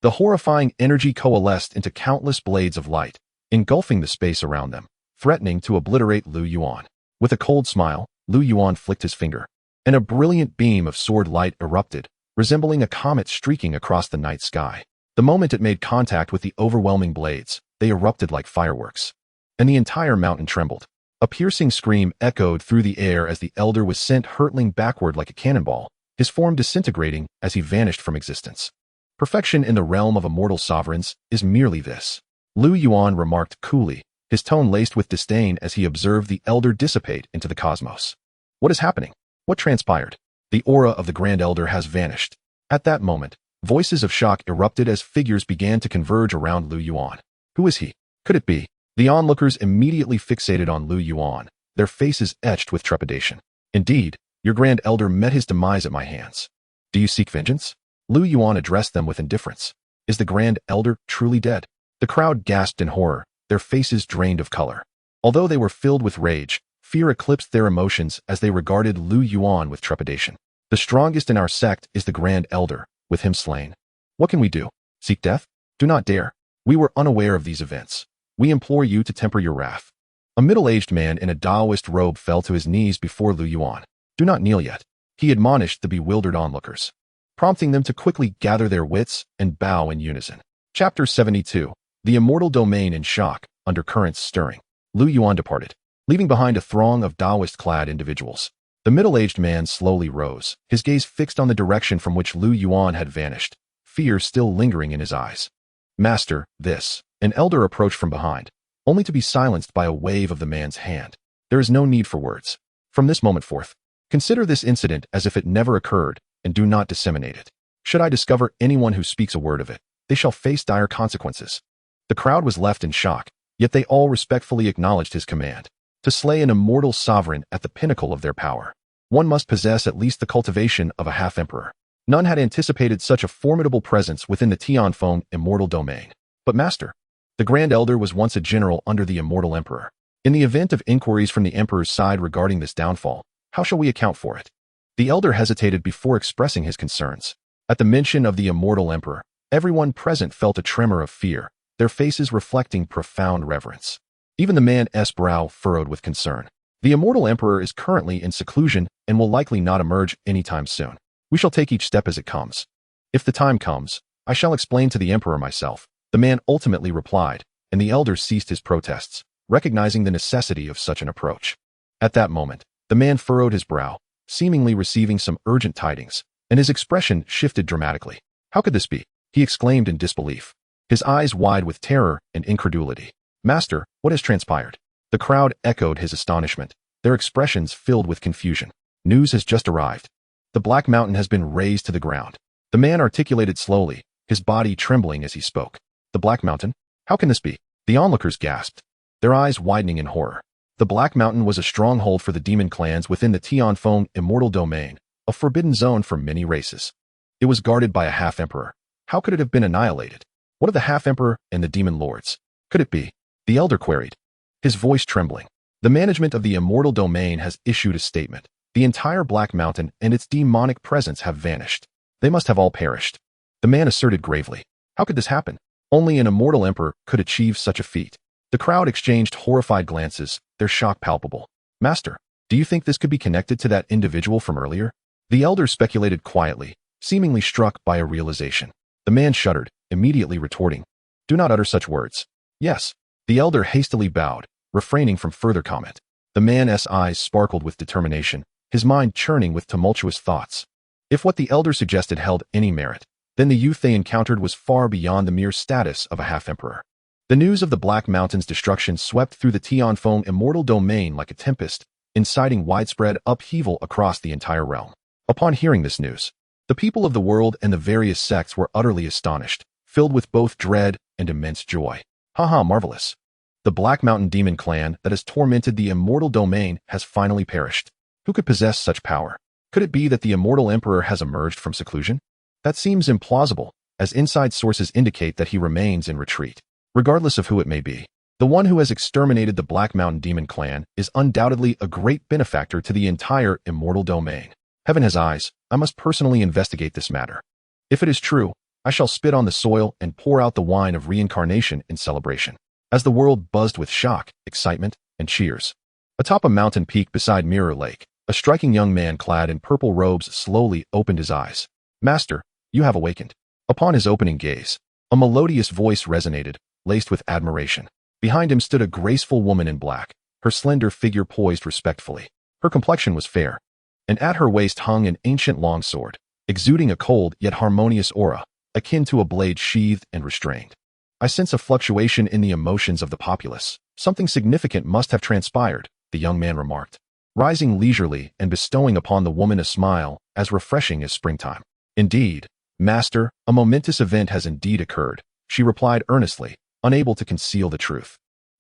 The horrifying energy coalesced into countless blades of light, engulfing the space around them, threatening to obliterate Lu Yuan. With a cold smile, Lu Yuan flicked his finger, and a brilliant beam of sword light erupted, resembling a comet streaking across the night sky. The moment it made contact with the overwhelming blades, they erupted like fireworks, and the entire mountain trembled. A piercing scream echoed through the air as the elder was sent hurtling backward like a cannonball, his form disintegrating as he vanished from existence. "Perfection in the realm of immortal sovereigns is merely this," Lu Yuan remarked coolly, his tone laced with disdain as he observed the elder dissipate into the cosmos. "What is happening? What transpired?" "The aura of the Grand Elder has vanished." At that moment, voices of shock erupted as figures began to converge around Lu Yuan. "Who is he? Could it be?" The onlookers immediately fixated on Lu Yuan, their faces etched with trepidation. Indeed, your Grand Elder met his demise at my hands. Do you seek vengeance? Lu Yuan addressed them with indifference. Is the Grand Elder truly dead? The crowd gasped in horror, their faces drained of color. Although they were filled with rage, fear eclipsed their emotions as they regarded Lu Yuan with trepidation. The strongest in our sect is the Grand Elder, with him slain. What can we do? Seek death? Do not dare. We were unaware of these events. We implore you to temper your wrath. A middle-aged man in a Taoist robe fell to his knees before Lu Yuan. Do not kneel yet. He admonished the bewildered onlookers, prompting them to quickly gather their wits and bow in unison. Chapter 72. The immortal domain in shock, under currents stirring. Lu Yuan departed, leaving behind a throng of Taoist-clad individuals. The middle-aged man slowly rose, his gaze fixed on the direction from which Lu Yuan had vanished, fear still lingering in his eyes. Master, this. An elder approached from behind, only to be silenced by a wave of the man's hand. There is no need for words. From this moment forth, consider this incident as if it never occurred, and do not disseminate it. Should I discover anyone who speaks a word of it, they shall face dire consequences. The crowd was left in shock, yet they all respectfully acknowledged his command. To slay an immortal sovereign at the pinnacle of their power, one must possess at least the cultivation of a half-emperor. None had anticipated such a formidable presence within the Tianfeng immortal domain. But master, the Grand Elder was once a general under the immortal emperor. In the event of inquiries from the emperor's side regarding this downfall, how shall we account for it? The elder hesitated before expressing his concerns. At the mention of the immortal emperor, everyone present felt a tremor of fear, their faces reflecting profound reverence. Even the man's brow furrowed with concern. The immortal emperor is currently in seclusion and will likely not emerge anytime soon. We shall take each step as it comes. If the time comes, I shall explain to the emperor myself, the man ultimately replied, and the elder ceased his protests, recognizing the necessity of such an approach. At that moment, the man furrowed his brow, seemingly receiving some urgent tidings, and his expression shifted dramatically. How could this be? He exclaimed in disbelief, his eyes wide with terror and incredulity. Master, what has transpired? The crowd echoed his astonishment, their expressions filled with confusion. News has just arrived. The Black Mountain has been razed to the ground. The man articulated slowly, his body trembling as he spoke. The Black Mountain? How can this be? The onlookers gasped, their eyes widening in horror. The Black Mountain was a stronghold for the demon clans within the Tianfeng immortal domain, a forbidden zone for many races. It was guarded by a half-emperor. How could it have been annihilated? What of the half-emperor and the demon lords? Could it be? The elder queried, his voice trembling. The management of the immortal domain has issued a statement. The entire Black Mountain and its demonic presence have vanished. They must have all perished. The man asserted gravely. How could this happen? Only an immortal emperor could achieve such a feat. The crowd exchanged horrified glances, their shock palpable. Master, do you think this could be connected to that individual from earlier? The elder speculated quietly, seemingly struck by a realization. The man shuddered, immediately retorting, do not utter such words. Yes. The elder hastily bowed, refraining from further comment. The man's eyes sparkled with determination, his mind churning with tumultuous thoughts. If what the elder suggested held any merit, then the youth they encountered was far beyond the mere status of a half-emperor. The news of the Black Mountain's destruction swept through the Tianfeng immortal domain like a tempest, inciting widespread upheaval across the entire realm. Upon hearing this news, the people of the world and the various sects were utterly astonished, filled with both dread and immense joy. Haha, marvelous. The Black Mountain demon clan that has tormented the immortal domain has finally perished. Who could possess such power? Could it be that the immortal emperor has emerged from seclusion? That seems implausible, as inside sources indicate that he remains in retreat. Regardless of who it may be, the one who has exterminated the Black Mountain demon clan is undoubtedly a great benefactor to the entire immortal domain. Heaven has eyes. I must personally investigate this matter. If it is true, I shall spit on the soil and pour out the wine of reincarnation in celebration. As the world buzzed with shock, excitement, and cheers. Atop a mountain peak beside Mirror Lake, a striking young man clad in purple robes slowly opened his eyes. Master, you have awakened. Upon his opening gaze, a melodious voice resonated, laced with admiration. Behind him stood a graceful woman in black, her slender figure poised respectfully. Her complexion was fair, and at her waist hung an ancient longsword, exuding a cold yet harmonious aura, akin to a blade sheathed and restrained. I sense a fluctuation in the emotions of the populace. Something significant must have transpired, the young man remarked, rising leisurely and bestowing upon the woman a smile as refreshing as springtime. Indeed, master, a momentous event has indeed occurred, she replied earnestly, unable to conceal the truth.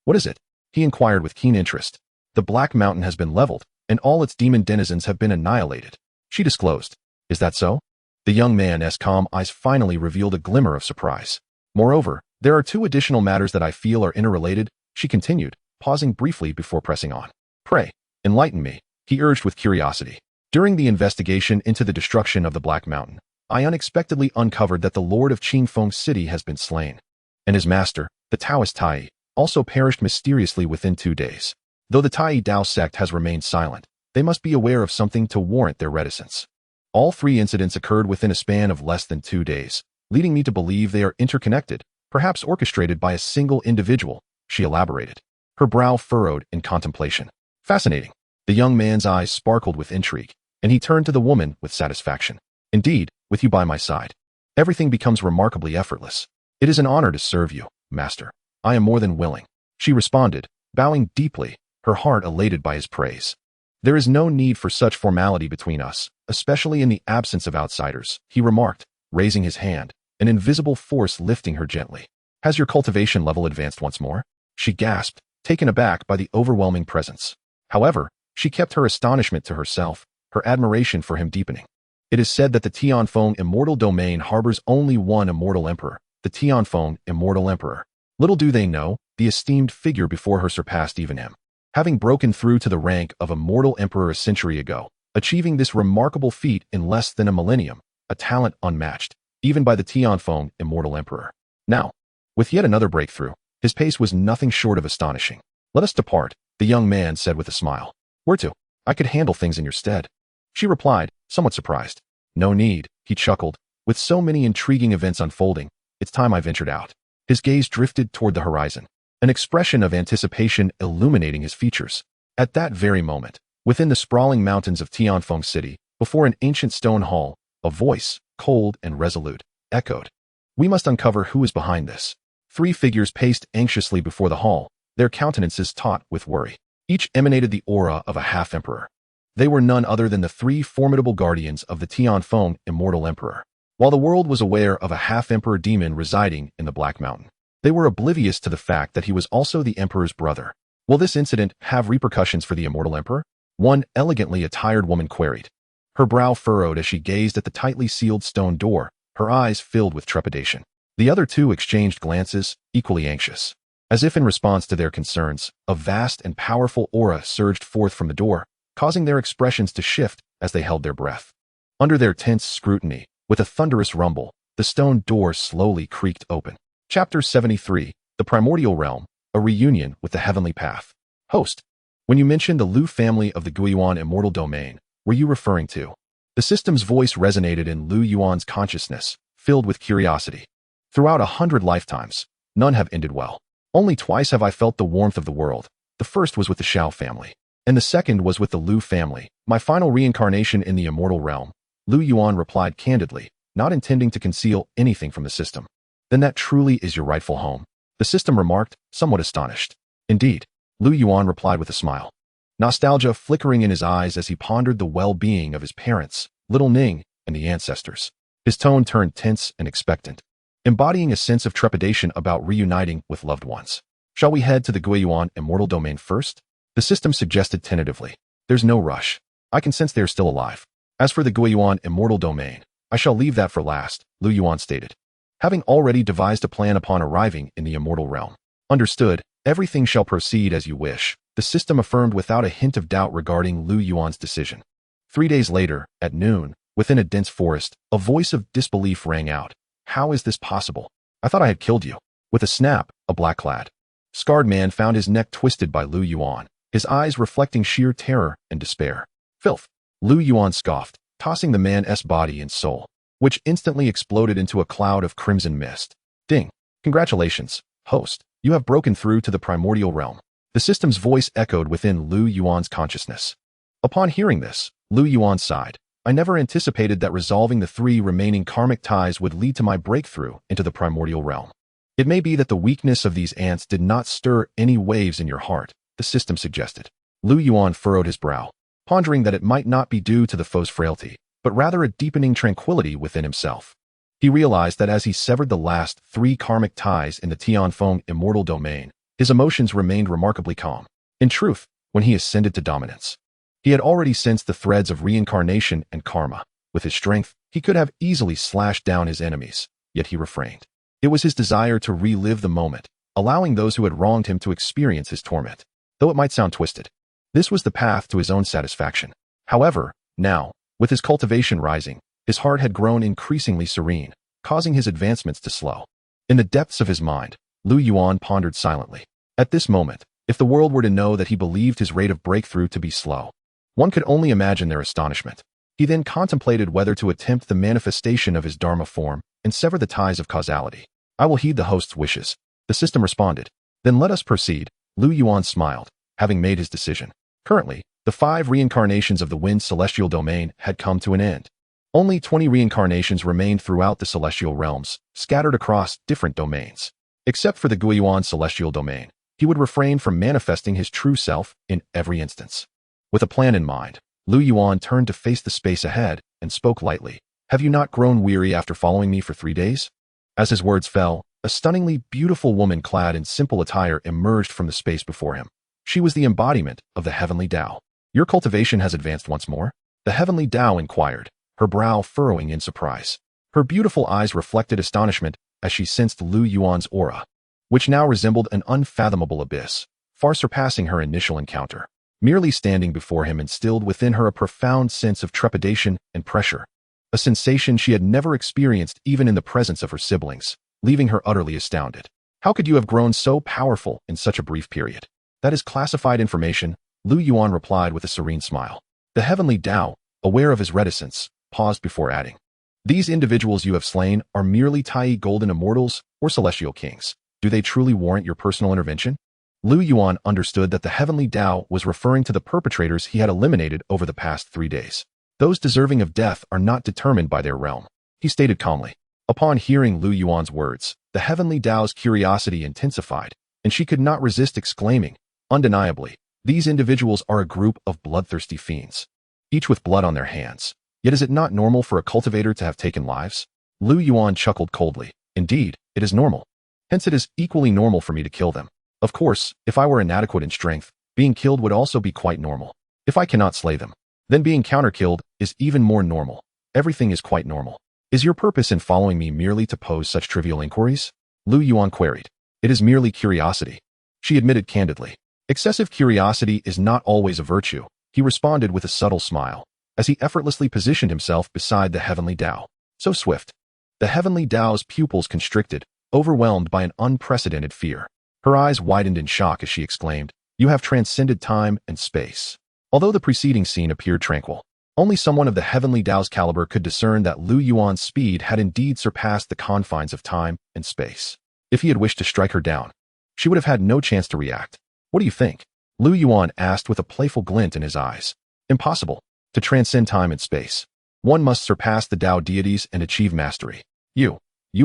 What is it? He inquired with keen interest. The Black Mountain has been leveled, and all its demon denizens have been annihilated, she disclosed. Is that so? The young man's calm eyes finally revealed a glimmer of surprise. Moreover, there are two additional matters that I feel are interrelated, she continued, pausing briefly before pressing on. Pray, enlighten me, he urged with curiosity. During the investigation into the destruction of the Black Mountain, I unexpectedly uncovered that the Lord of Qingfeng City has been slain, and his master, the Taoist Tai, also perished mysteriously within 2 days. Though the Tai Dao sect has remained silent, they must be aware of something to warrant their reticence. All 3 incidents occurred within a span of less than 2 days, leading me to believe they are interconnected, perhaps orchestrated by a single individual, she elaborated, her brow furrowed in contemplation. Fascinating. The young man's eyes sparkled with intrigue, and he turned to the woman with satisfaction. Indeed, with you by my side, everything becomes remarkably effortless. It is an honor to serve you, master. I am more than willing, she responded, bowing deeply, her heart elated by his praise. There is no need for such formality between us, especially in the absence of outsiders, he remarked, raising his hand, an invisible force lifting her gently. Has your cultivation level advanced once more? She gasped, taken aback by the overwhelming presence. However, she kept her astonishment to herself, her admiration for him deepening. It is said that the Tianfeng immortal domain harbors only one immortal emperor, the Tianfeng immortal emperor. Little do they know, the esteemed figure before her surpassed even him. Having broken through to the rank of immortal emperor a century ago, achieving this remarkable feat in less than a millennium, a talent unmatched, even by the Tianfeng immortal emperor. Now, with yet another breakthrough, his pace was nothing short of astonishing. Let us depart, the young man said with a smile. Where to? I could handle things in your stead. She replied, somewhat surprised. No need, he chuckled. With so many intriguing events unfolding, it's time I ventured out. His gaze drifted toward the horizon, an expression of anticipation illuminating his features. At that very moment, within the sprawling mountains of Tianfeng City, before an ancient stone hall, a voice, cold and resolute, echoed. We must uncover who is behind this. 3 figures paced anxiously before the hall, their countenances taut with worry. Each emanated the aura of a half-emperor. They were none other than the 3 formidable guardians of the Tianfeng immortal emperor. While the world was aware of a half-emperor demon residing in the Black Mountain, they were oblivious to the fact that he was also the emperor's brother. Will this incident have repercussions for the immortal emperor? One elegantly attired woman queried. Her brow furrowed as she gazed at the tightly sealed stone door, her eyes filled with trepidation. The other 2 exchanged glances, equally anxious. As if in response to their concerns, a vast and powerful aura surged forth from the door, causing their expressions to shift as they held their breath. Under their tense scrutiny, with a thunderous rumble, the stone door slowly creaked open. Chapter 73, The Primordial Realm, A Reunion with the Heavenly Path. Host. When you mentioned the Lu family of the Yuan immortal domain, were you referring to? The system's voice resonated in Lu Yuan's consciousness, filled with curiosity. Throughout 100 lifetimes, none have ended well. Only twice have I felt the warmth of the world. The first was with the Xiao family, and the second was with the Lu family, my final reincarnation in the immortal realm. Lu Yuan replied candidly, not intending to conceal anything from the system. Then that truly is your rightful home, the system remarked, somewhat astonished. Indeed, Lu Yuan replied with a smile, nostalgia flickering in his eyes as he pondered the well-being of his parents, little Ning, and the ancestors. His tone turned tense and expectant, embodying a sense of trepidation about reuniting with loved ones. Shall we head to the Yuan immortal domain first? The system suggested tentatively. There's no rush. I can sense they are still alive. As for the Yuan immortal domain, I shall leave that for last, Lu Yuan stated, having already devised a plan upon arriving in the immortal realm. Understood, everything shall proceed as you wish, the system affirmed without a hint of doubt regarding Lu Yuan's decision. 3 days later, at noon, within a dense forest, a voice of disbelief rang out. How is this possible? I thought I had killed you. With a snap, a black-clad, scarred man found his neck twisted by Lu Yuan, his eyes reflecting sheer terror and despair. Filth. Lu Yuan scoffed, tossing the man's body and soul, which instantly exploded into a cloud of crimson mist. Ding. Congratulations, host. You have broken through to the primordial realm. The system's voice echoed within Lu Yuan's consciousness. Upon hearing this, Lu Yuan sighed. I never anticipated that resolving the 3 remaining karmic ties would lead to my breakthrough into the primordial realm. It may be that the weakness of these ants did not stir any waves in your heart, the system suggested. Lu Yuan furrowed his brow, pondering that it might not be due to the foe's frailty, but rather a deepening tranquility within himself. He realized that as he severed the last 3 karmic ties in the Tianfeng immortal domain, his emotions remained remarkably calm. In truth, when he ascended to dominance, he had already sensed the threads of reincarnation and karma. With his strength, he could have easily slashed down his enemies, yet he refrained. It was his desire to relive the moment, allowing those who had wronged him to experience his torment. Though it might sound twisted, this was the path to his own satisfaction. However, now, with his cultivation rising, his heart had grown increasingly serene, causing his advancements to slow. In the depths of his mind, Yuan pondered silently. At this moment, if the world were to know that he believed his rate of breakthrough to be slow, one could only imagine their astonishment. He then contemplated whether to attempt the manifestation of his Dharma form and sever the ties of causality. I will heed the host's wishes, the system responded. Then let us proceed. Yuan smiled, having made his decision. Currently, the 5 reincarnations of the Wind celestial domain had come to an end. Only 20 reincarnations remained throughout the celestial realms, scattered across different domains. Except for the Yuan celestial domain, he would refrain from manifesting his true self in every instance. With a plan in mind, Yuan turned to face the space ahead and spoke lightly. Have you not grown weary after following me for 3 days? As his words fell, a stunningly beautiful woman clad in simple attire emerged from the space before him. She was the embodiment of the heavenly Tao. Your cultivation has advanced once more? The heavenly Tao inquired, her brow furrowing in surprise. Her beautiful eyes reflected astonishment as she sensed Yuan's aura, which now resembled an unfathomable abyss, far surpassing her initial encounter. Merely standing before him instilled within her a profound sense of trepidation and pressure, a sensation she had never experienced even in the presence of her siblings, leaving her utterly astounded. How could you have grown so powerful in such a brief period? That is classified information, Yuan replied with a serene smile. The heavenly Tao, aware of his reticence, paused before adding. These individuals you have slain are merely Tai golden immortals or celestial kings. Do they truly warrant your personal intervention? Yuan understood that the heavenly Tao was referring to the perpetrators he had eliminated over the past 3 days. Those deserving of death are not determined by their realm, he stated calmly. Upon hearing Yuan's words, the heavenly Tao's curiosity intensified, and she could not resist exclaiming, undeniably, these individuals are a group of bloodthirsty fiends, each with blood on their hands. Yet is it not normal for a cultivator to have taken lives? Yuan chuckled coldly. Indeed, it is normal. Hence it is equally normal for me to kill them. Of course, if I were inadequate in strength, being killed would also be quite normal. If I cannot slay them, then being counter-killed is even more normal. Everything is quite normal. Is your purpose in following me merely to pose such trivial inquiries? Yuan queried. It is merely curiosity. She admitted candidly. Excessive curiosity is not always a virtue, he responded with a subtle smile, as he effortlessly positioned himself beside the heavenly Tao. So swift. The heavenly Tao's pupils constricted, overwhelmed by an unprecedented fear. Her eyes widened in shock as she exclaimed, you have transcended time and space. Although the preceding scene appeared tranquil, only someone of the heavenly Tao's caliber could discern that Yuan's speed had indeed surpassed the confines of time and space. If he had wished to strike her down, she would have had no chance to react. What do you think? Yuan asked with a playful glint in his eyes. Impossible. To transcend time and space, one must surpass the Tao deities and achieve mastery. You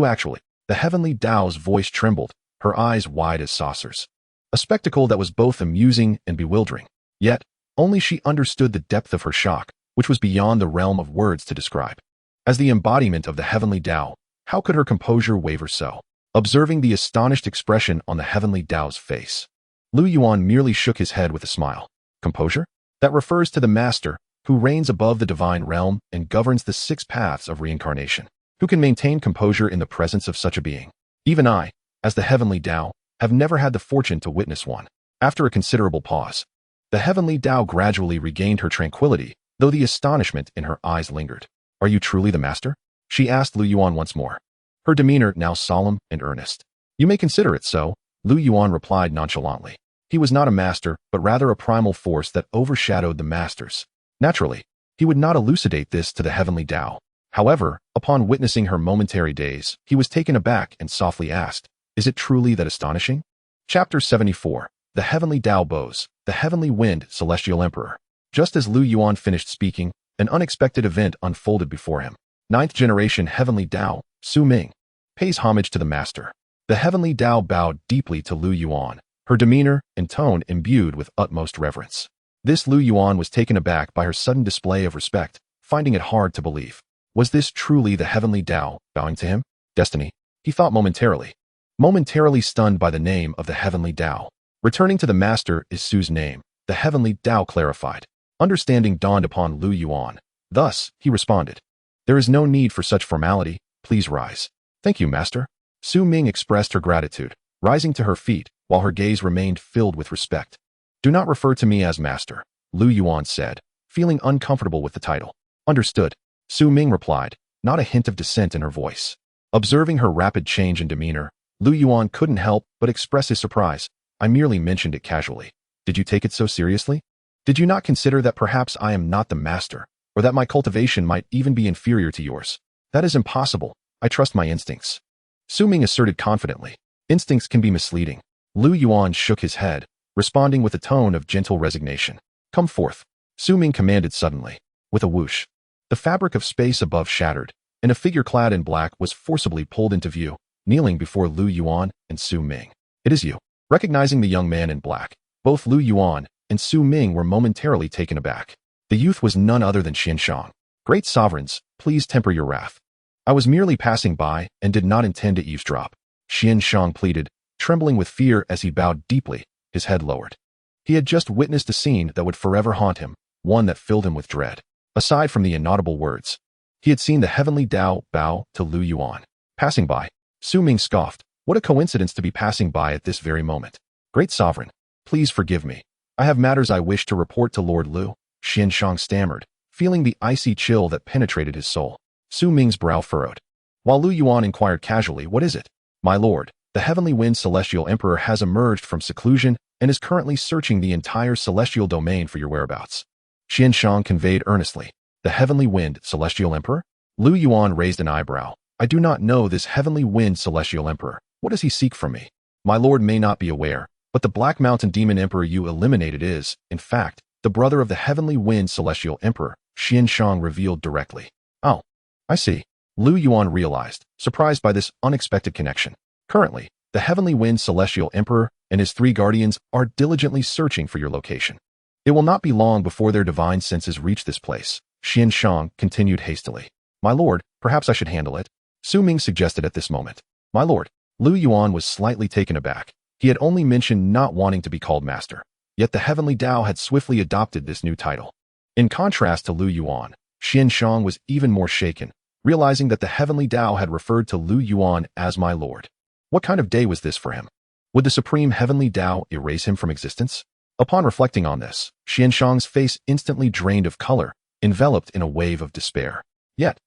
actually. The heavenly Tao's voice trembled, her eyes wide as saucers. A spectacle that was both amusing and bewildering. Yet, only she understood the depth of her shock, which was beyond the realm of words to describe. As the embodiment of the heavenly Tao, how could her composure waver so? Observing the astonished expression on the heavenly Tao's face, Yuan merely shook his head with a smile. Composure? That refers to the master, who reigns above the divine realm and governs the 6 paths of reincarnation. Who can maintain composure in the presence of such a being? Even I, as the heavenly Tao, have never had the fortune to witness one. After a considerable pause, the heavenly Tao gradually regained her tranquility, though the astonishment in her eyes lingered. Are you truly the master? She asked Yuan once more, her demeanor now solemn and earnest. You may consider it so, Yuan replied nonchalantly. He was not a master, but rather a primal force that overshadowed the masters. Naturally, he would not elucidate this to the heavenly Tao. However, upon witnessing her momentary daze, he was taken aback and softly asked, is it truly that astonishing? Chapter 74. The Heavenly Tao Bows, the Heavenly Wind Celestial Emperor. Just as Yuan finished speaking, an unexpected event unfolded before him. 9th generation Heavenly Tao, Su Ming, pays homage to the Master. The Heavenly Tao bowed deeply to Yuan, her demeanor and tone imbued with utmost reverence. This Yuan was taken aback by her sudden display of respect, finding it hard to believe. Was this truly the heavenly Tao bowing to him? Destiny, he thought momentarily. momentarily stunned by the name of the heavenly Tao. Returning to the master is Su's name, the heavenly Tao clarified. Understanding dawned upon Lu Yuan. Thus, he responded, "There is no need for such formality. Please rise." "Thank you, master." Su Ming expressed her gratitude, rising to her feet, while her gaze remained filled with respect. "Do not refer to me as master," Lu Yuan said, feeling uncomfortable with the title. "Understood," Su Ming replied, not a hint of dissent in her voice. Observing her rapid change in demeanor, Lu Yuan couldn't help but express his surprise. "I merely mentioned it casually. Did you take it so seriously? Did you not consider that perhaps I am not the master, or that my cultivation might even be inferior to yours?" "That is impossible. I trust my instincts," Su Ming asserted confidently. "Instincts can be misleading." Lu Yuan shook his head, responding with a tone of gentle resignation. "Come forth," Su Ming commanded suddenly. With a whoosh, the fabric of space above shattered, and a figure clad in black was forcibly pulled into view, kneeling before Lu Yuan and Su Ming. "It is you." Recognizing the young man in black, both Lu Yuan and Su Ming were momentarily taken aback. The youth was none other than Xianxiang. "Great sovereigns, please temper your wrath. I was merely passing by and did not intend to eavesdrop," Xianxiang pleaded, trembling with fear as he bowed deeply, his head lowered. He had just witnessed a scene that would forever haunt him, one that filled him with dread. Aside from the inaudible words, he had seen the heavenly Tao bow to Lu Yuan. Passing by, Su Ming scoffed. "What a coincidence to be passing by at this very moment. Great sovereign, please forgive me. I have matters I wish to report to Lord Lu," Xianxiang stammered, feeling the icy chill that penetrated his soul. Su Ming's brow furrowed, while Lu Yuan inquired casually, "What is it?" "My lord, the heavenly wind celestial emperor has emerged from seclusion and is currently searching the entire celestial domain for your whereabouts," Xianxiang conveyed earnestly. "The heavenly wind celestial emperor?" Lu Yuan raised an eyebrow. "I do not know this heavenly wind celestial emperor. What does he seek from me?" "My lord may not be aware, but the Black Mountain Demon Emperor you eliminated is, in fact, the brother of the heavenly wind celestial emperor," Xianxiang revealed directly. "Oh, I see," Lu Yuan realized, surprised by this unexpected connection. "Currently, the heavenly wind celestial emperor and his 3 guardians are diligently searching for your location. It will not be long before their divine senses reach this place," Xianxiang continued hastily. "My lord, perhaps I should handle it," Su Ming suggested at this moment. "My lord," Lu Yuan was slightly taken aback. He had only mentioned not wanting to be called master, yet the heavenly Tao had swiftly adopted this new title. In contrast to Lu Yuan, Xianxiang was even more shaken, realizing that the heavenly Tao had referred to Lu Yuan as my lord. What kind of day was this for him? Would the supreme heavenly Tao erase him from existence? Upon reflecting on this, Xianxiang's face instantly drained of color, enveloped in a wave of despair. Yet,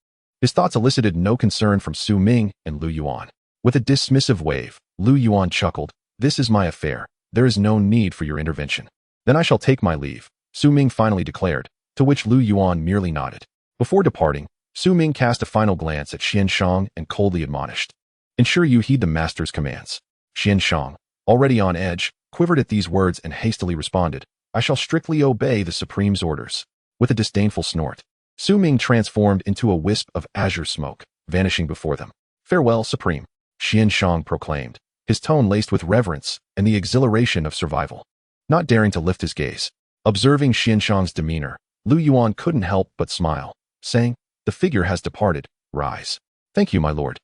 his thoughts elicited no concern from Su Ming and Lu Yuan. With a dismissive wave, Lu Yuan chuckled, "This is my affair. There is no need for your intervention." "Then I shall take my leave," Su Ming finally declared, to which Lu Yuan merely nodded. Before departing, Su Ming cast a final glance at Xianxiang and coldly admonished, "Ensure you heed the master's commands." Xianxiang, already on edge, quivered at these words and hastily responded, "I shall strictly obey the supreme's orders." With a disdainful snort, Su Ming transformed into a wisp of azure smoke, vanishing before them. "Farewell, supreme," Xianxiang proclaimed, his tone laced with reverence and the exhilaration of survival. Not daring to lift his gaze, observing Xianxiang's demeanor, Lu Yuan couldn't help but smile, saying, "The figure has departed. Rise." "Thank you, my lord."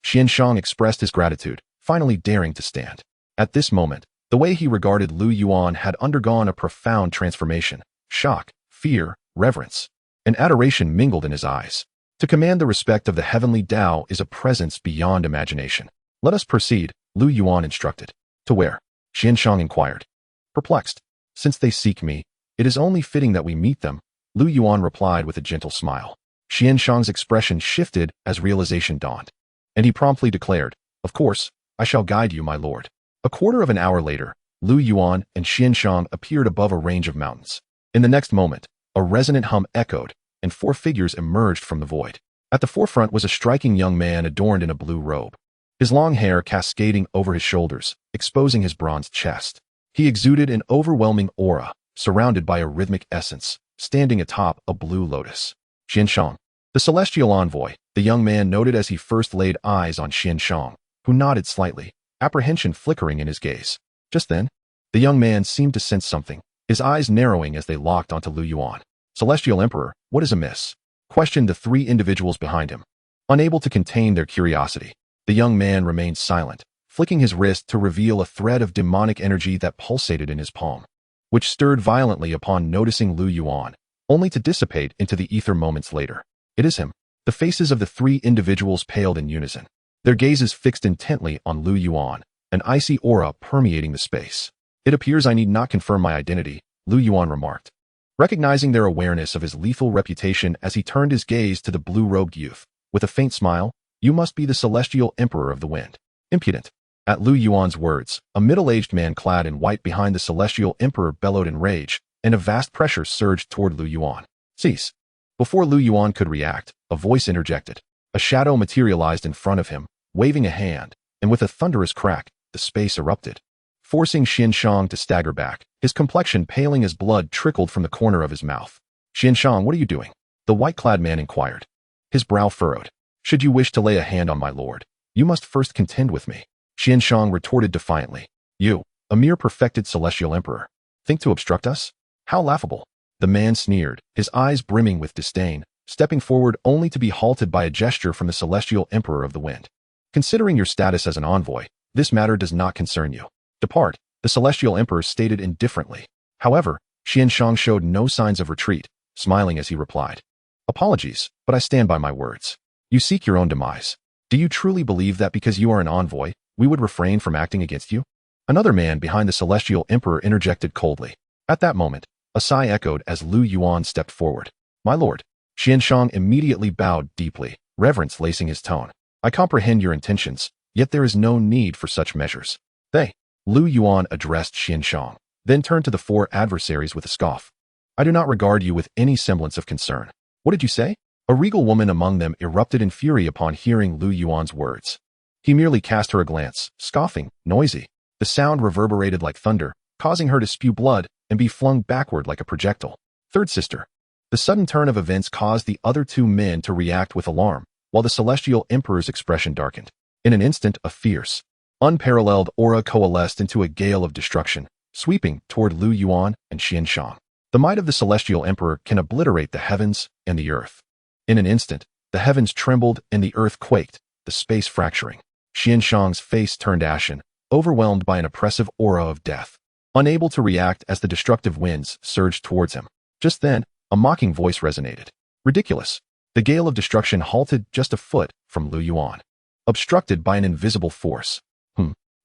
Xianxiang expressed his gratitude, finally daring to stand. At this moment, the way he regarded Lu Yuan had undergone a profound transformation. Shock, fear, reverence, and adoration mingled in his eyes. To command the respect of the heavenly Tao is a presence beyond imagination. "Let us proceed," Lu Yuan instructed. "To where?" Xianxiang inquired. Perplexed. "Since they seek me, it is only fitting that we meet them," Lu Yuan replied with a gentle smile. Xianxiang's expression shifted as realization dawned, and he promptly declared, "Of course, I shall guide you, my lord." A quarter of an hour later, Lu Yuan and Xianxiang appeared above a range of mountains. In the next moment, a resonant hum echoed, and 4 figures emerged from the void. At the forefront was a striking young man adorned in a blue robe, his long hair cascading over his shoulders, exposing his bronzed chest. He exuded an overwhelming aura, surrounded by a rhythmic essence, standing atop a blue lotus. "Xianxiang, the celestial envoy," the young man noted as he first laid eyes on Xianxiang, who nodded slightly, apprehension flickering in his gaze. Just then, the young man seemed to sense something, his eyes narrowing as they locked onto Lu Yuan. "Celestial Emperor, what is amiss?" questioned the 3 individuals behind him. Unable to contain their curiosity, the young man remained silent, flicking his wrist to reveal a thread of demonic energy that pulsated in his palm, which stirred violently upon noticing Lu Yuan, only to dissipate into the ether moments later. It is him. The faces of the three individuals paled in unison, their gazes fixed intently on Lu Yuan, an icy aura permeating the space. It appears I need not confirm my identity, Lu Yuan remarked, recognizing their awareness of his lethal reputation as he turned his gaze to the blue-robed youth. With a faint smile, "You must be the celestial emperor of the wind." Impudent. At Lu Yuan's words, a middle-aged man clad in white behind the celestial emperor bellowed in rage, and a vast pressure surged toward Lu Yuan. "Cease." Before Lu Yuan could react, a voice interjected. A shadow materialized in front of him, waving a hand, and with a thunderous crack, the space erupted, forcing Xianxiang to stagger back, his complexion paling as blood trickled from the corner of his mouth. "Xianxiang, what are you doing?" the white-clad man inquired, his brow furrowed. "Should you wish to lay a hand on my lord, you must first contend with me," Xianxiang retorted defiantly. "You, a mere perfected celestial emperor, think to obstruct us? How laughable." The man sneered, his eyes brimming with disdain, stepping forward only to be halted by a gesture from the celestial emperor of the wind. "Considering your status as an envoy, this matter does not concern you. Depart," the celestial emperor stated indifferently. However, Xianxiang showed no signs of retreat, smiling as he replied, "Apologies, but I stand by my words. You seek your own demise. Do you truly believe that because you are an envoy, we would refrain from acting against you?" Another man behind the celestial emperor interjected coldly. At that moment, a sigh echoed as Lu Yuan stepped forward. "My lord." Xianxiang immediately bowed deeply, reverence lacing his tone. "I comprehend your intentions, yet there is no need for such measures." Lu Yuan addressed Xianxiang, then turned to the four adversaries with a scoff. "I do not regard you with any semblance of concern." "What did you say?" A regal woman among them erupted in fury upon hearing Lu Yuan's words. He merely cast her a glance, scoffing, noisy. The sound reverberated like thunder, causing her to spew blood and be flung backward like a projectile. Third sister. The sudden turn of events caused the other two men to react with alarm, while the celestial emperor's expression darkened. In an instant, a fierce, unparalleled aura coalesced into a gale of destruction, sweeping toward Lu Yuan and Xianxiang. The might of the celestial emperor can obliterate the heavens and the earth. In an instant, the heavens trembled and the earth quaked, the space fracturing. Xianxiang's face turned ashen, overwhelmed by an oppressive aura of death, unable to react as the destructive winds surged towards him. Just then, a mocking voice resonated. "Ridiculous." The gale of destruction halted just a foot from Lu Yuan, obstructed by an invisible force.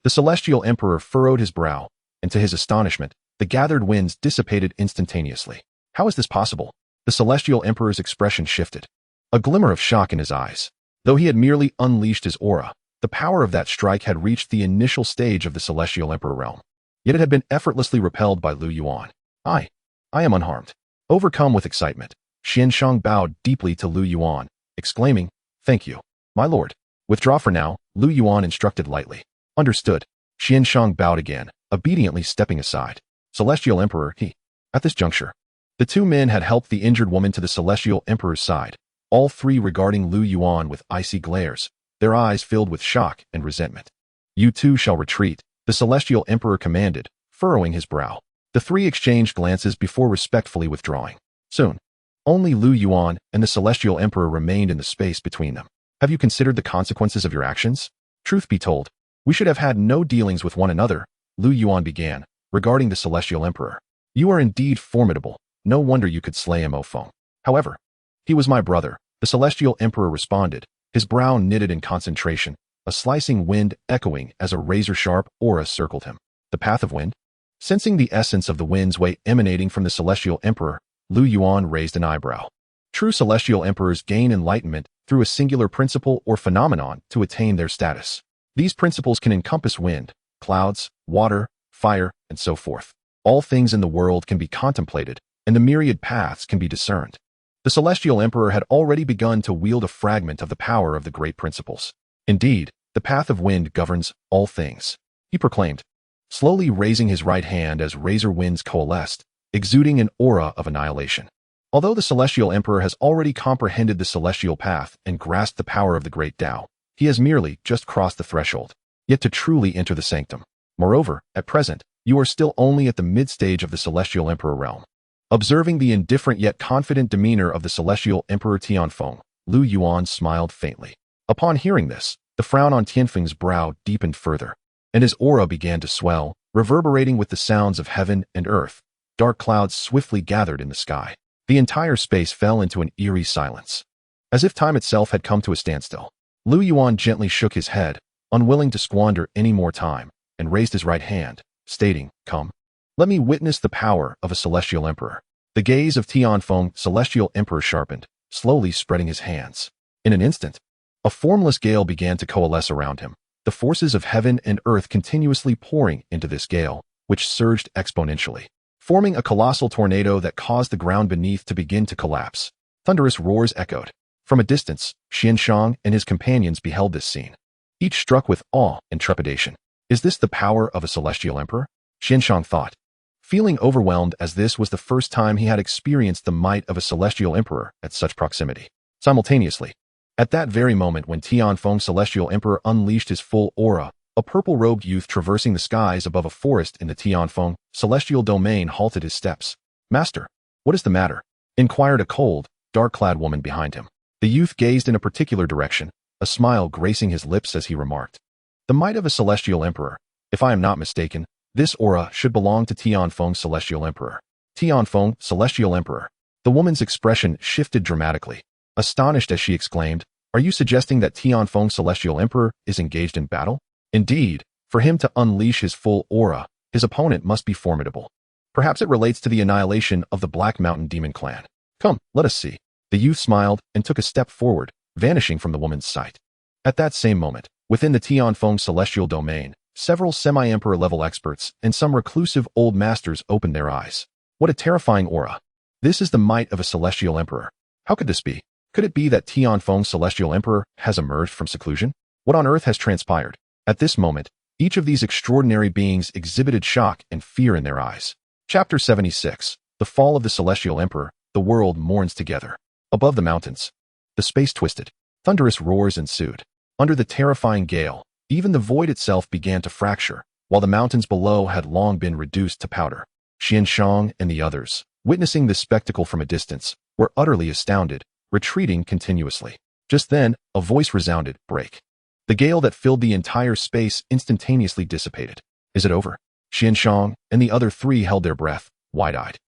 The celestial emperor furrowed his brow, and to his astonishment, the gathered winds dissipated instantaneously. "How is this possible?" The celestial emperor's expression shifted, a glimmer of shock in his eyes. Though he had merely unleashed his aura, the power of that strike had reached the initial stage of the celestial emperor realm. Yet it had been effortlessly repelled by Lu Yuan. I am unharmed." Overcome with excitement, Xianxiang bowed deeply to Lu Yuan, exclaiming, "Thank you, my lord." "Withdraw for now," Lu Yuan instructed lightly. "Understood." Xianxiang bowed again, obediently stepping aside. "Celestial Emperor, he." At this juncture, the two men had helped the injured woman to the celestial emperor's side, all three regarding Lu Yuan with icy glares, their eyes filled with shock and resentment. "You two shall retreat," the celestial emperor commanded, furrowing his brow. The three exchanged glances before respectfully withdrawing. Soon, only Lu Yuan and the celestial emperor remained in the space between them. "Have you considered the consequences of your actions? Truth be told, we should have had no dealings with one another," Lu Yuan began, regarding the celestial emperor. "You are indeed formidable. No wonder you could slay him, O Feng. However, he was my brother," the celestial emperor responded, his brow knitted in concentration, a slicing wind echoing as a razor-sharp aura circled him. "The path of wind?" Sensing the essence of the wind's way emanating from the celestial emperor, Lu Yuan raised an eyebrow. True celestial emperors gain enlightenment through a singular principle or phenomenon to attain their status. These principles can encompass wind, clouds, water, fire, and so forth. All things in the world can be contemplated, and the myriad paths can be discerned. The celestial emperor had already begun to wield a fragment of the power of the great principles. Indeed, the path of wind governs all things, he proclaimed, slowly raising his right hand as razor winds coalesced, exuding an aura of annihilation. Although the celestial emperor has already comprehended the celestial path and grasped the power of the great Tao, he has merely just crossed the threshold, yet to truly enter the sanctum. Moreover, at present, you are still only at the mid-stage of the celestial emperor realm. Observing the indifferent yet confident demeanor of the celestial emperor Tianfeng, Lu Yuan smiled faintly. Upon hearing this, The frown on Tianfeng's brow deepened further, and his aura began to swell, reverberating with the sounds of heaven and earth. Dark clouds swiftly gathered in the sky. The entire space fell into an eerie silence, as if time itself had come to a standstill. Lu Yuan gently shook his head, unwilling to squander any more time, and raised his right hand, stating, "Come. Let me witness the power of a celestial emperor." The gaze of Tianfeng, celestial emperor, sharpened, slowly spreading his hands. In an instant, a formless gale began to coalesce around him, the forces of heaven and earth continuously pouring into this gale, which surged exponentially, forming a colossal tornado that caused the ground beneath to begin to collapse. Thunderous roars echoed. From a distance, Xianxiang and his companions beheld this scene, each struck with awe and trepidation. Is this the power of a celestial emperor? Xianxiang thought, feeling overwhelmed, as this was the first time he had experienced the might of a celestial emperor at such proximity. Simultaneously, at that very moment when Tianfeng, celestial emperor, unleashed his full aura, a purple-robed youth traversing the skies above a forest in the Tianfeng celestial domain halted his steps. "Master, what is the matter?" inquired a cold, dark-clad woman behind him. The youth gazed in a particular direction, a smile gracing his lips as he remarked, "The might of a celestial emperor. If I am not mistaken, this aura should belong to Tianfeng, celestial emperor." Tianfeng, celestial emperor. The woman's expression shifted dramatically. Astonished as she exclaimed, "Are you suggesting that Tianfeng, celestial emperor, is engaged in battle?" Indeed, for him to unleash his full aura, his opponent must be formidable. Perhaps it relates to the annihilation of the Black Mountain Demon clan. "Come, let us see." The youth smiled and took a step forward, vanishing from the woman's sight. At that same moment, within the Tianfeng celestial domain, several semi-emperor level experts and some reclusive old masters opened their eyes. What a terrifying aura. This is the might of a celestial emperor. How could this be? Could it be that Tianfeng, celestial emperor, has emerged from seclusion? What on earth has transpired? At this moment, each of these extraordinary beings exhibited shock and fear in their eyes. Chapter 76. The Fall of the Celestial Emperor. The world mourns together. Above the mountains, the space twisted. Thunderous roars ensued. Under the terrifying gale, even the void itself began to fracture, while the mountains below had long been reduced to powder. Xianxiang and the others, witnessing this spectacle from a distance, were utterly astounded, retreating continuously. Just then, a voice resounded, "Break." The gale that filled the entire space instantaneously dissipated. Is it over? Xianxiang and the other three held their breath, wide-eyed,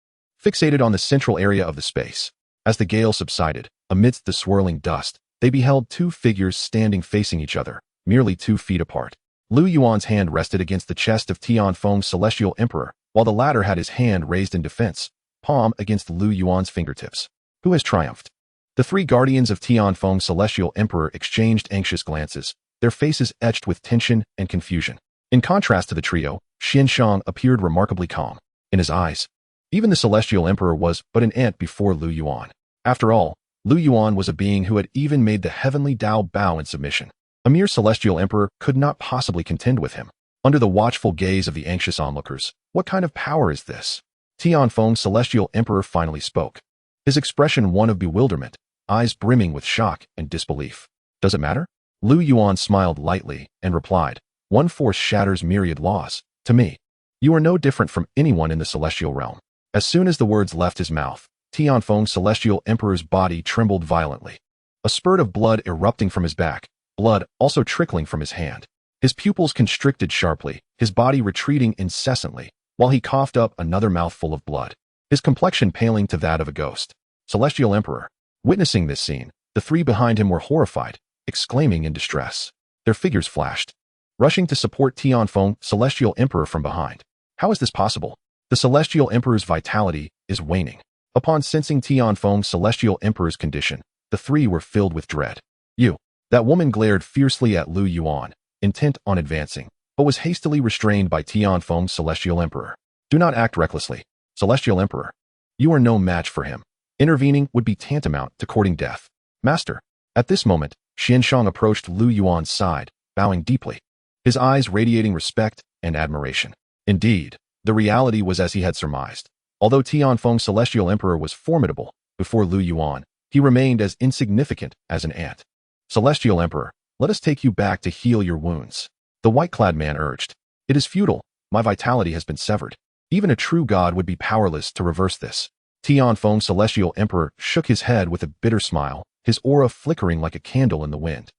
fixated on the central area of the space. As the gale subsided, amidst the swirling dust, they beheld two figures standing facing each other, merely 2 feet apart. Lu Yuan's hand rested against the chest of Tianfeng, celestial emperor, while the latter had his hand raised in defense, palm against Lu Yuan's fingertips. Who has triumphed? The 3 guardians of Tianfeng, celestial emperor, exchanged anxious glances, their faces etched with tension and confusion. In contrast to the trio, Xianxiang appeared remarkably calm. In his eyes, even the celestial emperor was but an ant before Lu Yuan. After all, Lu Yuan was a being who had even made the heavenly Tao bow in submission. A mere celestial emperor could not possibly contend with him. Under the watchful gaze of the anxious onlookers, what kind of power is this? Tianfeng, celestial emperor, finally spoke, his expression one of bewilderment, eyes brimming with shock and disbelief. "Does it matter?" Lu Yuan smiled lightly and replied, "One force shatters myriad laws. To me, you are no different from anyone in the celestial realm." As soon as the words left his mouth, Tianfeng, celestial emperor's body trembled violently. A spurt of blood erupting from his back, blood also trickling from his hand. His pupils constricted sharply, his body retreating incessantly, while he coughed up another mouthful of blood, his complexion paling to that of a ghost. Celestial emperor. Witnessing this scene, the 3 behind him were horrified, exclaiming in distress. Their figures flashed, rushing to support Tianfeng, celestial emperor, from behind. How is this possible? The celestial emperor's vitality is waning. Upon sensing Tianfeng, celestial emperor's condition, the 3 were filled with dread. "You." That woman glared fiercely at Lu Yuan, intent on advancing, but was hastily restrained by Tianfeng, celestial emperor. "Do not act recklessly, celestial emperor. You are no match for him. Intervening would be tantamount to courting death." "Master." At this moment, Xianxiang approached Lu Yuan's side, bowing deeply, his eyes radiating respect and admiration. Indeed, the reality was as he had surmised. Although Tianfeng, celestial emperor, was formidable before Lu Yuan, he remained as insignificant as an ant. "Celestial emperor, let us take you back to heal your wounds," the white-clad man urged. "It is futile. My vitality has been severed. Even a true god would be powerless to reverse this." Tianfeng, celestial emperor, shook his head with a bitter smile, his aura flickering like a candle in the wind.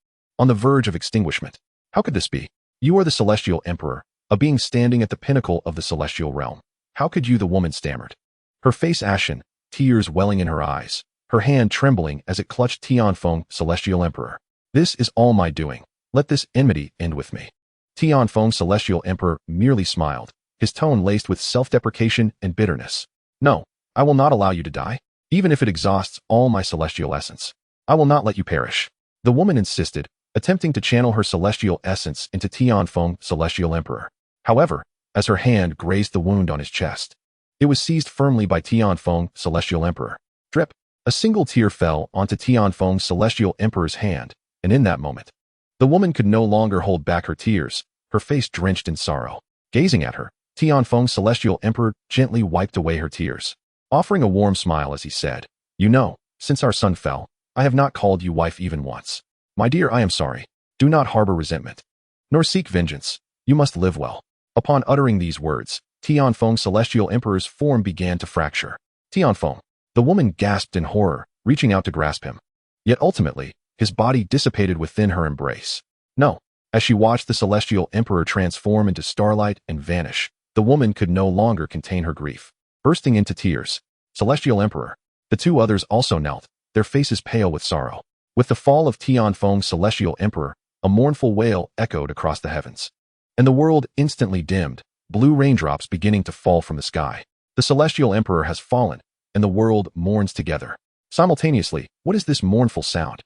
on the verge of extinguishment. How could this be? You are the celestial emperor, a being standing at the pinnacle of the celestial realm. How could you? The woman stammered. Her face ashen, tears welling in her eyes, her hand trembling as it clutched Tianfeng, celestial emperor. This is all my doing. Let this enmity end with me. Tianfeng, celestial emperor, merely smiled, his tone laced with self-deprecation and bitterness. No, I will not allow you to die, even if it exhausts all my celestial essence. I will not let you perish. The woman insisted, attempting to channel her celestial essence into Tianfeng, celestial emperor. However, as her hand grazed the wound on his chest, it was seized firmly by Tianfeng, celestial emperor. Drip. A single tear fell onto Tianfeng, celestial emperor's hand, and in that moment, the woman could no longer hold back her tears, her face drenched in sorrow. Gazing at her, Tianfeng, celestial emperor, gently wiped away her tears, offering a warm smile as he said, "You know, since our son fell, I have not called you wife even once. My dear, I am sorry. Do not harbor resentment, nor seek vengeance. You must live well." Upon uttering these words, Tianfeng, celestial emperor's form began to fracture. Tianfeng. The woman gasped in horror, reaching out to grasp him. Yet ultimately, his body dissipated within her embrace. No. As she watched the celestial emperor transform into starlight and vanish, the woman could no longer contain her grief. Bursting into tears, celestial emperor. The two others also knelt, their faces pale with sorrow. With the fall of Tianfeng, celestial emperor, a mournful wail echoed across the heavens. And the world instantly dimmed, blue raindrops beginning to fall from the sky. The celestial emperor has fallen, and the world mourns together. Simultaneously, what is this mournful sound?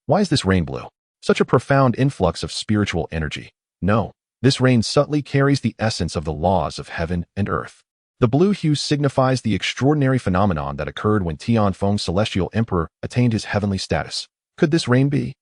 Why is this rain blue? Such a profound influx of spiritual energy. No, this rain subtly carries the essence of the laws of heaven and earth. The blue hue signifies the extraordinary phenomenon that occurred when Tianfeng, celestial emperor, attained his heavenly status. Could this rain be?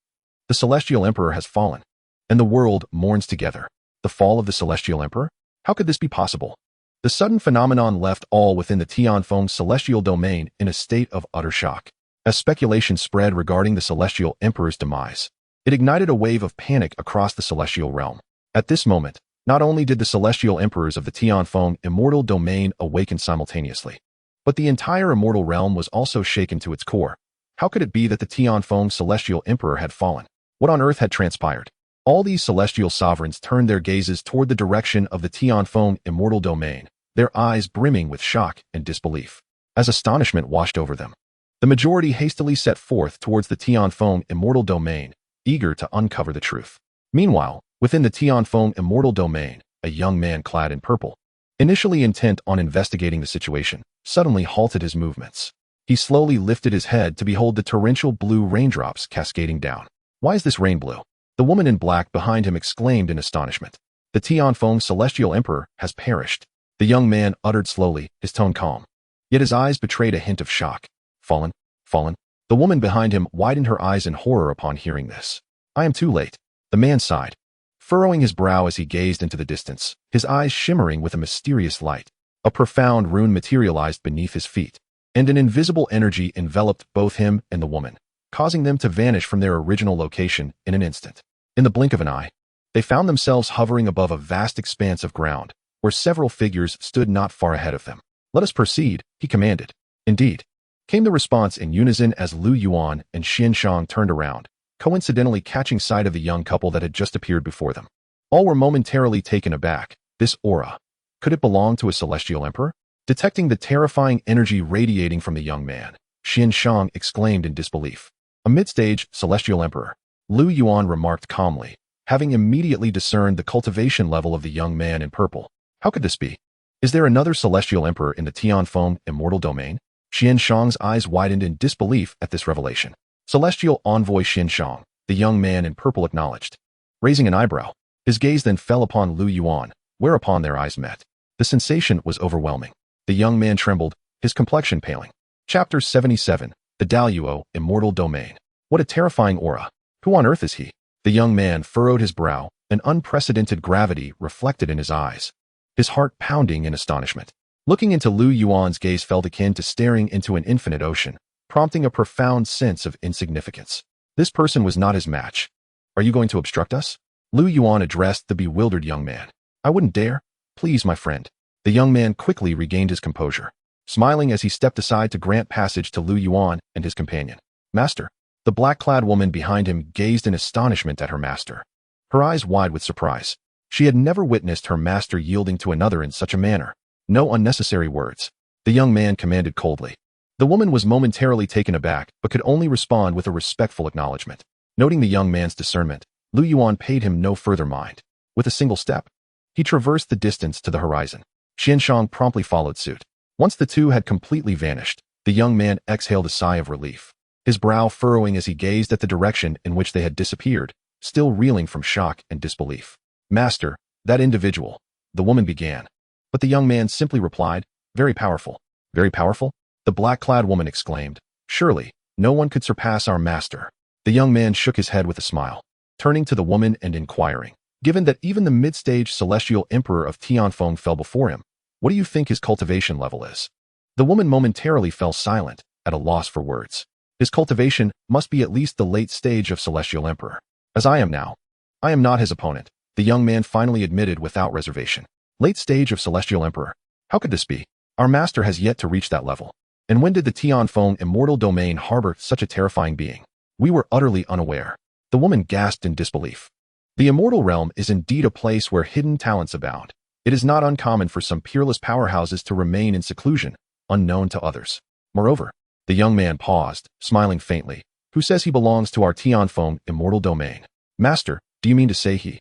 The celestial emperor has fallen, and the world mourns together. The fall of the celestial emperor? How could this be possible? The sudden phenomenon left all within the Tianfeng celestial domain in a state of utter shock. As speculation spread regarding the celestial emperor's demise, it ignited a wave of panic across the celestial realm. At this moment, not only did the celestial emperors of the Tianfeng immortal domain awaken simultaneously, but the entire immortal realm was also shaken to its core. How could it be that the Tianfeng celestial emperor had fallen? What on earth had transpired? All these celestial sovereigns turned their gazes toward the direction of the Tianfeng immortal domain, their eyes brimming with shock and disbelief. As astonishment washed over them, the majority hastily set forth towards the Tianfeng immortal domain, eager to uncover the truth. Meanwhile, within the Tianfeng immortal domain, a young man clad in purple, initially intent on investigating the situation, suddenly halted his movements. He slowly lifted his head to behold the torrential blue raindrops cascading down. Why is this rain blue? The woman in black behind him exclaimed in astonishment. The Tianfeng celestial emperor has perished. The young man uttered slowly, his tone calm. Yet his eyes betrayed a hint of shock. Fallen? Fallen? The woman behind him widened her eyes in horror upon hearing this. I am too late. The man sighed, furrowing his brow as he gazed into the distance, his eyes shimmering with a mysterious light. A profound rune materialized beneath his feet, and an invisible energy enveloped both him and the woman, causing them to vanish from their original location in an instant. In the blink of an eye, they found themselves hovering above a vast expanse of ground, where several figures stood not far ahead of them. Let us proceed, he commanded. Indeed, came the response in unison as Lu Yuan and Xianxiang turned around, coincidentally catching sight of the young couple that had just appeared before them. All were momentarily taken aback. This aura, could it belong to a celestial emperor? Detecting the terrifying energy radiating from the young man, Xianxiang exclaimed in disbelief. A mid-stage celestial emperor, Lu Yuan remarked calmly, having immediately discerned the cultivation level of the young man in purple. How could this be? Is there another celestial emperor in the Tianfeng immortal domain? Xianxiang's eyes widened in disbelief at this revelation. Celestial envoy Xianxiang, the young man in purple acknowledged, raising an eyebrow. His gaze then fell upon Lu Yuan, whereupon their eyes met. The sensation was overwhelming. The young man trembled, his complexion paling. Chapter 77, The Daluo, Immortal Domain. What a terrifying aura. Who on earth is he? The young man furrowed his brow, an unprecedented gravity reflected in his eyes, his heart pounding in astonishment. Looking into Lu Yuan's gaze felt akin to staring into an infinite ocean, prompting a profound sense of insignificance. This person was not his match. Are you going to obstruct us? Lu Yuan addressed the bewildered young man. I wouldn't dare. Please, my friend. The young man quickly regained his composure, smiling as he stepped aside to grant passage to Lu Yuan and his companion. Master, The black-clad woman behind him gazed in astonishment at her master, her eyes wide with surprise. She had never witnessed her master yielding to another in such a manner. No unnecessary words, the young man commanded coldly. The woman was momentarily taken aback, but could only respond with a respectful acknowledgement. Noting the young man's discernment, Yuan paid him no further mind. With a single step, he traversed the distance to the horizon. Xianxiang promptly followed suit. Once the two had completely vanished, the young man exhaled a sigh of relief, his brow furrowing as he gazed at the direction in which they had disappeared, still reeling from shock and disbelief. Master, that individual, the woman began. But the young man simply replied, very powerful. Very powerful? The black-clad woman exclaimed. Surely, no one could surpass our master. The young man shook his head with a smile, turning to the woman and inquiring, given that even the mid-stage celestial emperor of Tianfeng fell before him, what do you think his cultivation level is? The woman momentarily fell silent, at a loss for words. His cultivation must be at least the late stage of celestial emperor. As I am now. I am not his opponent, the young man finally admitted without reservation. Late stage of celestial emperor. How could this be? Our master has yet to reach that level. And when did the Tianfeng immortal domain harbor such a terrifying being? We were utterly unaware. The woman gasped in disbelief. The immortal realm is indeed a place where hidden talents abound. It is not uncommon for some peerless powerhouses to remain in seclusion, unknown to others. Moreover, the young man paused, smiling faintly. Who says he belongs to our Tianfeng immortal domain? Master, do you mean to say he?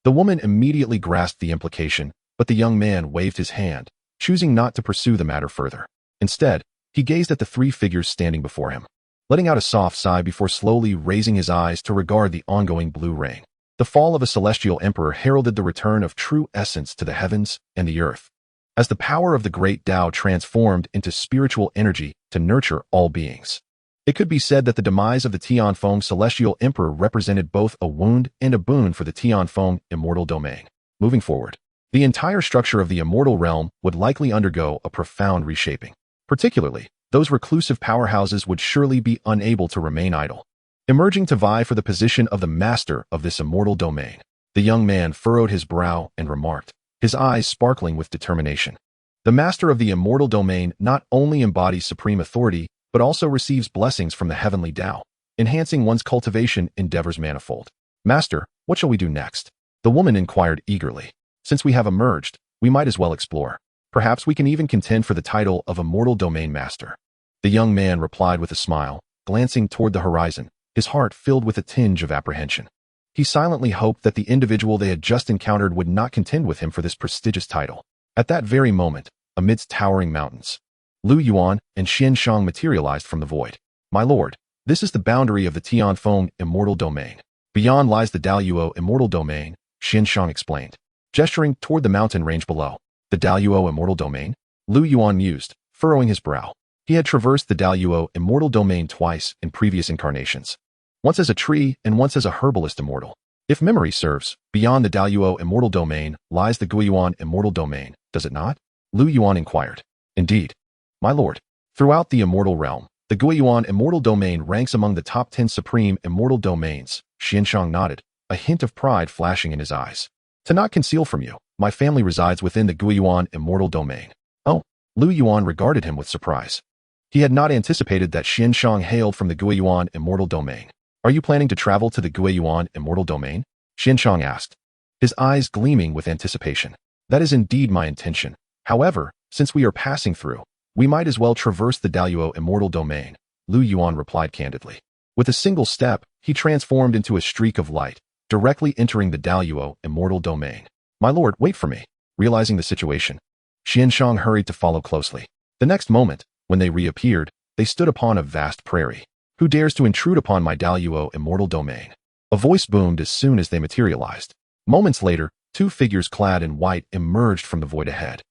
The woman immediately grasped the implication, but the young man waved his hand, choosing not to pursue the matter further. Instead, he gazed at the three figures standing before him, letting out a soft sigh before slowly raising his eyes to regard the ongoing blue rain. The fall of a celestial emperor heralded the return of true essence to the heavens and the earth, as the power of the great Tao transformed into spiritual energy to nurture all beings. It could be said that the demise of the Tianfeng celestial emperor represented both a wound and a boon for the Tianfeng immortal domain. Moving forward, the entire structure of the immortal realm would likely undergo a profound reshaping. Particularly, those reclusive powerhouses would surely be unable to remain idle, emerging to vie for the position of the master of this immortal domain. The young man furrowed his brow and remarked, his eyes sparkling with determination. The master of the immortal domain not only embodies supreme authority, but also receives blessings from the heavenly Tao, enhancing one's cultivation endeavors manifold. Master, what shall we do next? The woman inquired eagerly. Since we have emerged, we might as well explore. Perhaps we can even contend for the title of immortal domain master. The young man replied with a smile, glancing toward the horizon, his heart filled with a tinge of apprehension. He silently hoped that the individual they had just encountered would not contend with him for this prestigious title. At that very moment, amidst towering mountains, Yuan and Xianxiang materialized from the void. My lord, this is the boundary of the Tianfeng immortal domain. Beyond lies the Daluo immortal domain, Xianxiang explained, gesturing toward the mountain range below. The Daluo immortal domain? Yuan mused, furrowing his brow. He had traversed the Daluo immortal domain twice in previous incarnations, once as a tree and once as a herbalist immortal. If memory serves, beyond the Daluo immortal domain lies the Yuan immortal domain, does it not? Yuan inquired. Indeed. My lord, throughout the immortal realm, the Yuan immortal domain ranks among the top 10 supreme immortal domains. Xianxiang nodded, a hint of pride flashing in his eyes. To not conceal from you, my family resides within the Yuan immortal domain. Oh, Yuan regarded him with surprise. He had not anticipated that Xianxiang hailed from the Yuan immortal domain. Are you planning to travel to the Yuan immortal domain? Xianxiang asked, his eyes gleaming with anticipation. That is indeed my intention. However, since we are passing through, we might as well traverse the Daluo immortal domain, Yuan replied candidly. With a single step, he transformed into a streak of light, directly entering the Daluo immortal domain. My lord, wait for me. Realizing the situation, Xianxiang hurried to follow closely. The next moment, when they reappeared, they stood upon a vast prairie. Who dares to intrude upon my Daluo immortal domain? A voice boomed as soon as they materialized. Moments later, two figures clad in white emerged from the void ahead,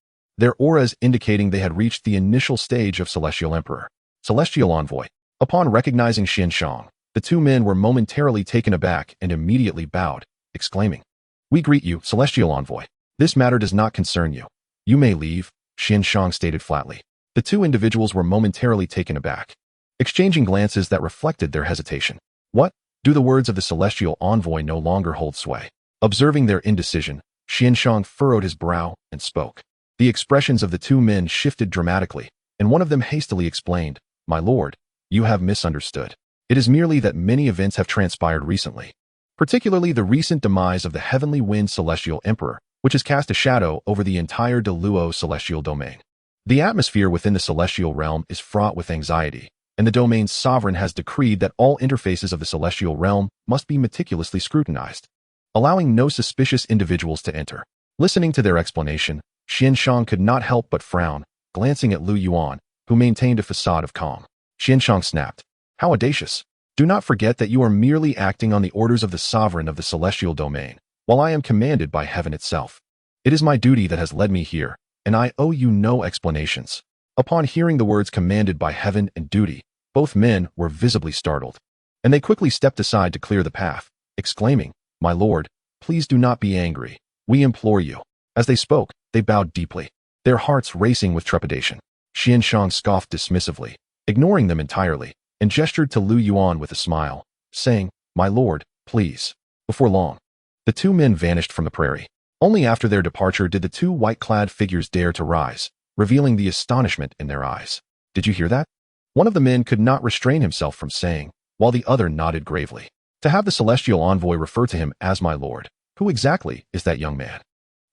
their auras indicating they had reached the initial stage of Celestial Emperor. Celestial Envoy. Upon recognizing Xianxiang, the two men were momentarily taken aback and immediately bowed, exclaiming, We greet you, Celestial Envoy. This matter does not concern you. You may leave, Xianxiang stated flatly. The two individuals were momentarily taken aback, exchanging glances that reflected their hesitation. What? Do the words of the Celestial Envoy no longer hold sway? Observing their indecision, Xianxiang furrowed his brow and spoke. The expressions of the two men shifted dramatically, and one of them hastily explained, My lord, you have misunderstood. It is merely that many events have transpired recently, particularly the recent demise of the Heavenly Wind Celestial Emperor, which has cast a shadow over the entire Deluo celestial domain. The atmosphere within the celestial realm is fraught with anxiety, and the domain's sovereign has decreed that all interfaces of the celestial realm must be meticulously scrutinized, allowing no suspicious individuals to enter. Listening to their explanation, Xianxiang could not help but frown, glancing at Lu Yuan, who maintained a facade of calm. Xianxiang snapped. How audacious! Do not forget that you are merely acting on the orders of the sovereign of the celestial domain, while I am commanded by heaven itself. It is my duty that has led me here, and I owe you no explanations. Upon hearing the words commanded by heaven and duty, both men were visibly startled, and they quickly stepped aside to clear the path, exclaiming, My lord, please do not be angry. We implore you. As they spoke, they bowed deeply, their hearts racing with trepidation. Xianxiang scoffed dismissively, ignoring them entirely, and gestured to Lu Yuan with a smile, saying, My lord, please. Before long, the two men vanished from the prairie. Only after their departure did the two white-clad figures dare to rise, revealing the astonishment in their eyes. Did you hear that? One of the men could not restrain himself from saying, while the other nodded gravely. To have the celestial envoy refer to him as my lord, who exactly is that young man?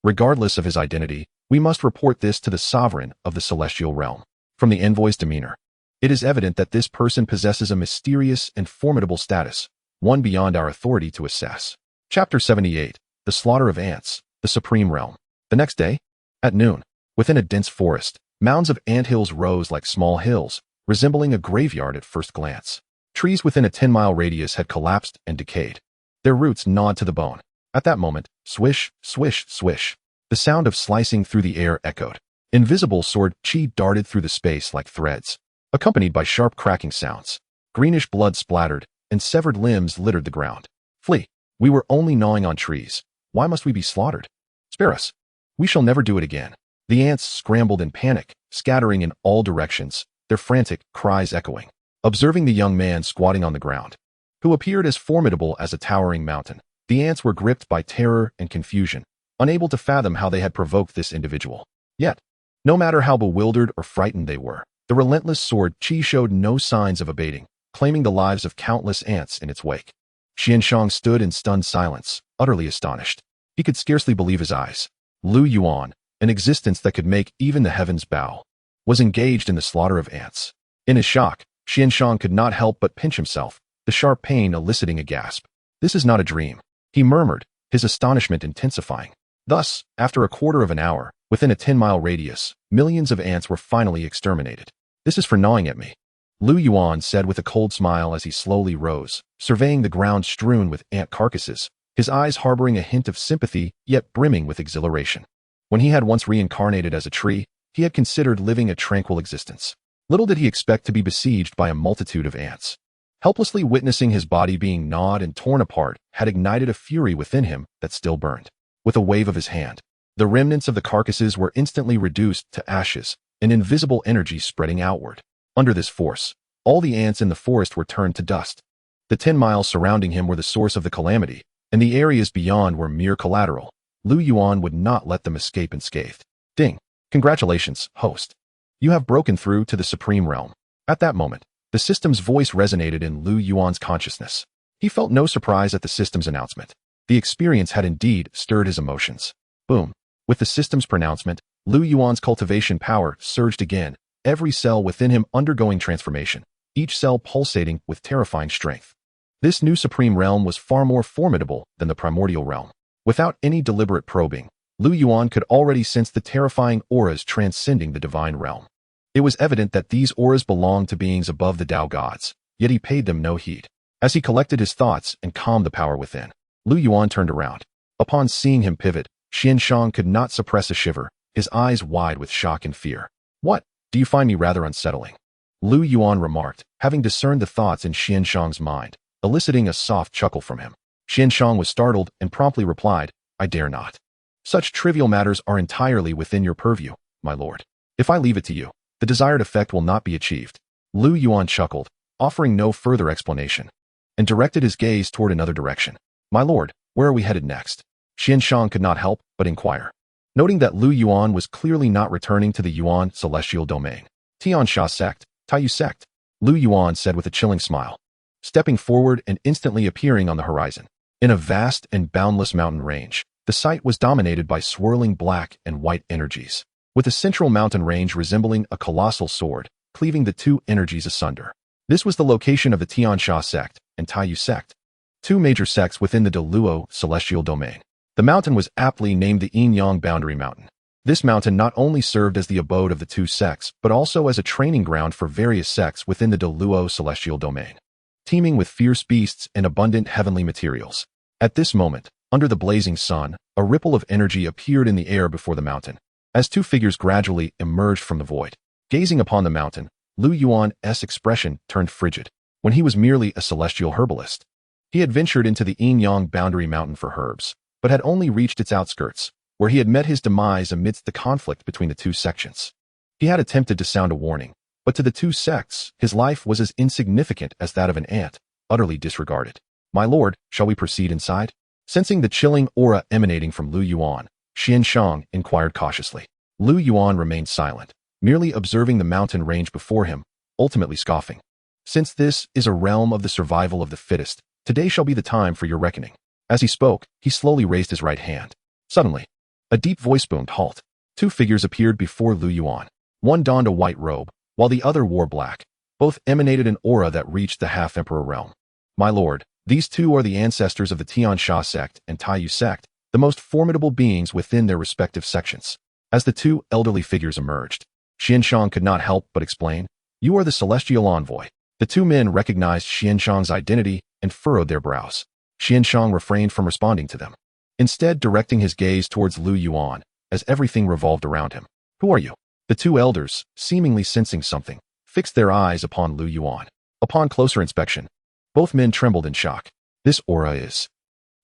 Regardless of his identity, we must report this to the sovereign of the celestial realm. From the envoy's demeanor, it is evident that this person possesses a mysterious and formidable status, one beyond our authority to assess. Chapter 78, The Slaughter of Ants, the Supreme Realm. The next day, at noon, within a dense forest, mounds of anthills rose like small hills, resembling a graveyard at first glance. Trees within a 10-mile radius had collapsed and decayed, their roots gnawed to the bone. At that moment, swish, swish, swish, the sound of slicing through the air echoed. Invisible sword chi darted through the space like threads, accompanied by sharp cracking sounds. Greenish blood splattered, and severed limbs littered the ground. Flee. We were only gnawing on trees. Why must we be slaughtered? Spare us. We shall never do it again. The ants scrambled in panic, scattering in all directions, their frantic cries echoing. Observing the young man squatting on the ground, who appeared as formidable as a towering mountain, the ants were gripped by terror and confusion, unable to fathom how they had provoked this individual. Yet, no matter how bewildered or frightened they were, the relentless sword chi showed no signs of abating, claiming the lives of countless ants in its wake. Xianxiang stood in stunned silence, utterly astonished. He could scarcely believe his eyes. Lu Yuan, an existence that could make even the heavens bow, was engaged in the slaughter of ants. In his shock, Xianxiang could not help but pinch himself, the sharp pain eliciting a gasp. This is not a dream, he murmured, his astonishment intensifying. Thus, after a quarter of an hour, within a 10-mile radius, millions of ants were finally exterminated. This is for gnawing at me, Lu Yuan said with a cold smile as he slowly rose, surveying the ground strewn with ant carcasses, his eyes harboring a hint of sympathy yet brimming with exhilaration. When he had once reincarnated as a tree, he had considered living a tranquil existence. Little did he expect to be besieged by a multitude of ants. Helplessly witnessing his body being gnawed and torn apart had ignited a fury within him that still burned. With a wave of his hand, the remnants of the carcasses were instantly reduced to ashes, an invisible energy spreading outward. Under this force, all the ants in the forest were turned to dust. The 10 miles surrounding him were the source of the calamity, and the areas beyond were mere collateral. Lu Yuan would not let them escape unscathed. Ding! Congratulations, host. You have broken through to the Supreme Realm. At that moment, the system's voice resonated in Lu Yuan's consciousness. He felt no surprise at the system's announcement. The experience had indeed stirred his emotions. Boom! With the system's pronouncement, Lu Yuan's cultivation power surged again, every cell within him undergoing transformation, each cell pulsating with terrifying strength. This new Supreme Realm was far more formidable than the primordial realm. Without any deliberate probing, Lu Yuan could already sense the terrifying auras transcending the divine realm. It was evident that these auras belonged to beings above the Tao gods, yet he paid them no heed. As he collected his thoughts and calmed the power within, Lu Yuan turned around. Upon seeing him pivot, Xianxiang could not suppress a shiver, his eyes wide with shock and fear. What? Do you find me rather unsettling? Lu Yuan remarked, having discerned the thoughts in Xianxiang's mind, eliciting a soft chuckle from him. Xianxiang was startled and promptly replied, I dare not. Such trivial matters are entirely within your purview, my lord. If I leave it to you, the desired effect will not be achieved. Lu Yuan chuckled, offering no further explanation, and directed his gaze toward another direction. My lord, where are we headed next? Xianxiang could not help but inquire, noting that Lu Yuan was clearly not returning to the Yuan celestial domain. Tiansha sect, Taiyu sect, Lu Yuan said with a chilling smile. stepping forward and instantly appearing on the horizon. In a vast and boundless mountain range, the site was dominated by swirling black and white energies, with a central mountain range resembling a colossal sword, cleaving the two energies asunder. This was the location of the Xianxia sect and Taiyu sect, two major sects within the Deluo celestial domain. The mountain was aptly named the Yin-Yang Boundary Mountain. This mountain not only served as the abode of the two sects, but also as a training ground for various sects within the Deluo celestial domain, teeming with fierce beasts and abundant heavenly materials. At this moment, under the blazing sun, a ripple of energy appeared in the air before the mountain, as two figures gradually emerged from the void. Gazing upon the mountain, Lu Yuan's expression turned frigid. When he was merely a celestial herbalist, he had ventured into the Yin-Yang Boundary Mountain for herbs, but had only reached its outskirts, where he had met his demise amidst the conflict between the two sections. He had attempted to sound a warning, but to the two sects, his life was as insignificant as that of an ant, utterly disregarded. "My lord, shall we proceed inside?" Sensing the chilling aura emanating from Lu Yuan, Xianxiang inquired cautiously. Lu Yuan remained silent, merely observing the mountain range before him, ultimately scoffing. "Since this is a realm of the survival of the fittest, today shall be the time for your reckoning." As he spoke, he slowly raised his right hand. Suddenly, a deep voice boomed, "Halt!" Two figures appeared before Lu Yuan. One donned a white robe, while the other wore black. Both emanated an aura that reached the half-emperor realm. "My lord, these two are the ancestors of the Xianxia sect and Taiyu sect, the most formidable beings within their respective sections." As the two elderly figures emerged, Xianxiang could not help but explain, "You are the celestial envoy." The two men recognized Xianxiang's identity and furrowed their brows. Xianxiang refrained from responding to them, instead directing his gaze towards Lu Yuan, as everything revolved around him. "Who are you?" The two elders, seemingly sensing something, fixed their eyes upon Lu Yuan. Upon closer inspection, both men trembled in shock. "This aura is..."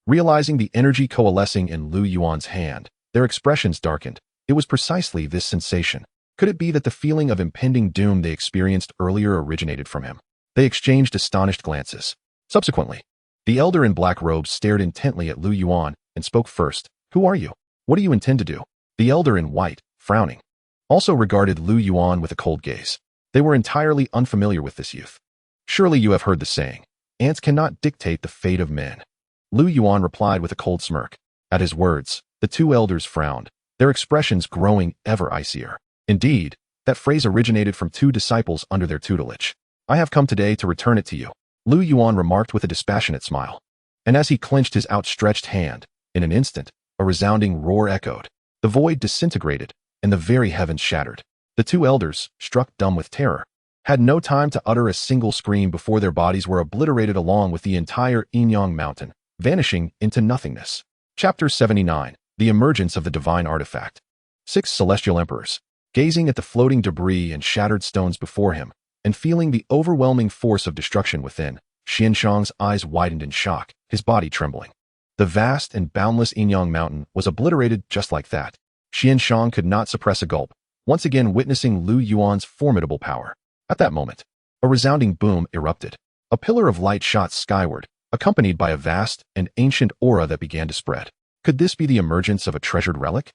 Realizing the energy coalescing in Lu Yuan's hand, their expressions darkened. It was precisely this sensation. Could it be that the feeling of impending doom they experienced earlier originated from him? They exchanged astonished glances. Subsequently, the elder in black robes stared intently at Lu Yuan and spoke first. "Who are you? What do you intend to do?" The elder in white, frowning, also regarded Lu Yuan with a cold gaze. They were entirely unfamiliar with this youth. "Surely you have heard the saying, ants cannot dictate the fate of men." Lu Yuan replied with a cold smirk. At his words, the two elders frowned, their expressions growing ever icier. Indeed, that phrase originated from two disciples under their tutelage. "I have come today to return it to you," Lu Yuan remarked with a dispassionate smile. And as he clenched his outstretched hand, in an instant, a resounding roar echoed. The void disintegrated, and the very heavens shattered. The two elders, struck dumb with terror, had no time to utter a single scream before their bodies were obliterated along with the entire Yin-Yang mountain, vanishing into nothingness. Chapter 79. The Emergence of the Divine Artifact. 6 Celestial Emperors. Gazing at the floating debris and shattered stones before him, and feeling the overwhelming force of destruction within, Xianxiang's eyes widened in shock, his body trembling. The vast and boundless Yin-Yang mountain was obliterated just like that. Xianxiang could not suppress a gulp, once again witnessing Lu Yuan's formidable power. At that moment, a resounding boom erupted. A pillar of light shot skyward, accompanied by a vast and ancient aura that began to spread. Could this be the emergence of a treasured relic?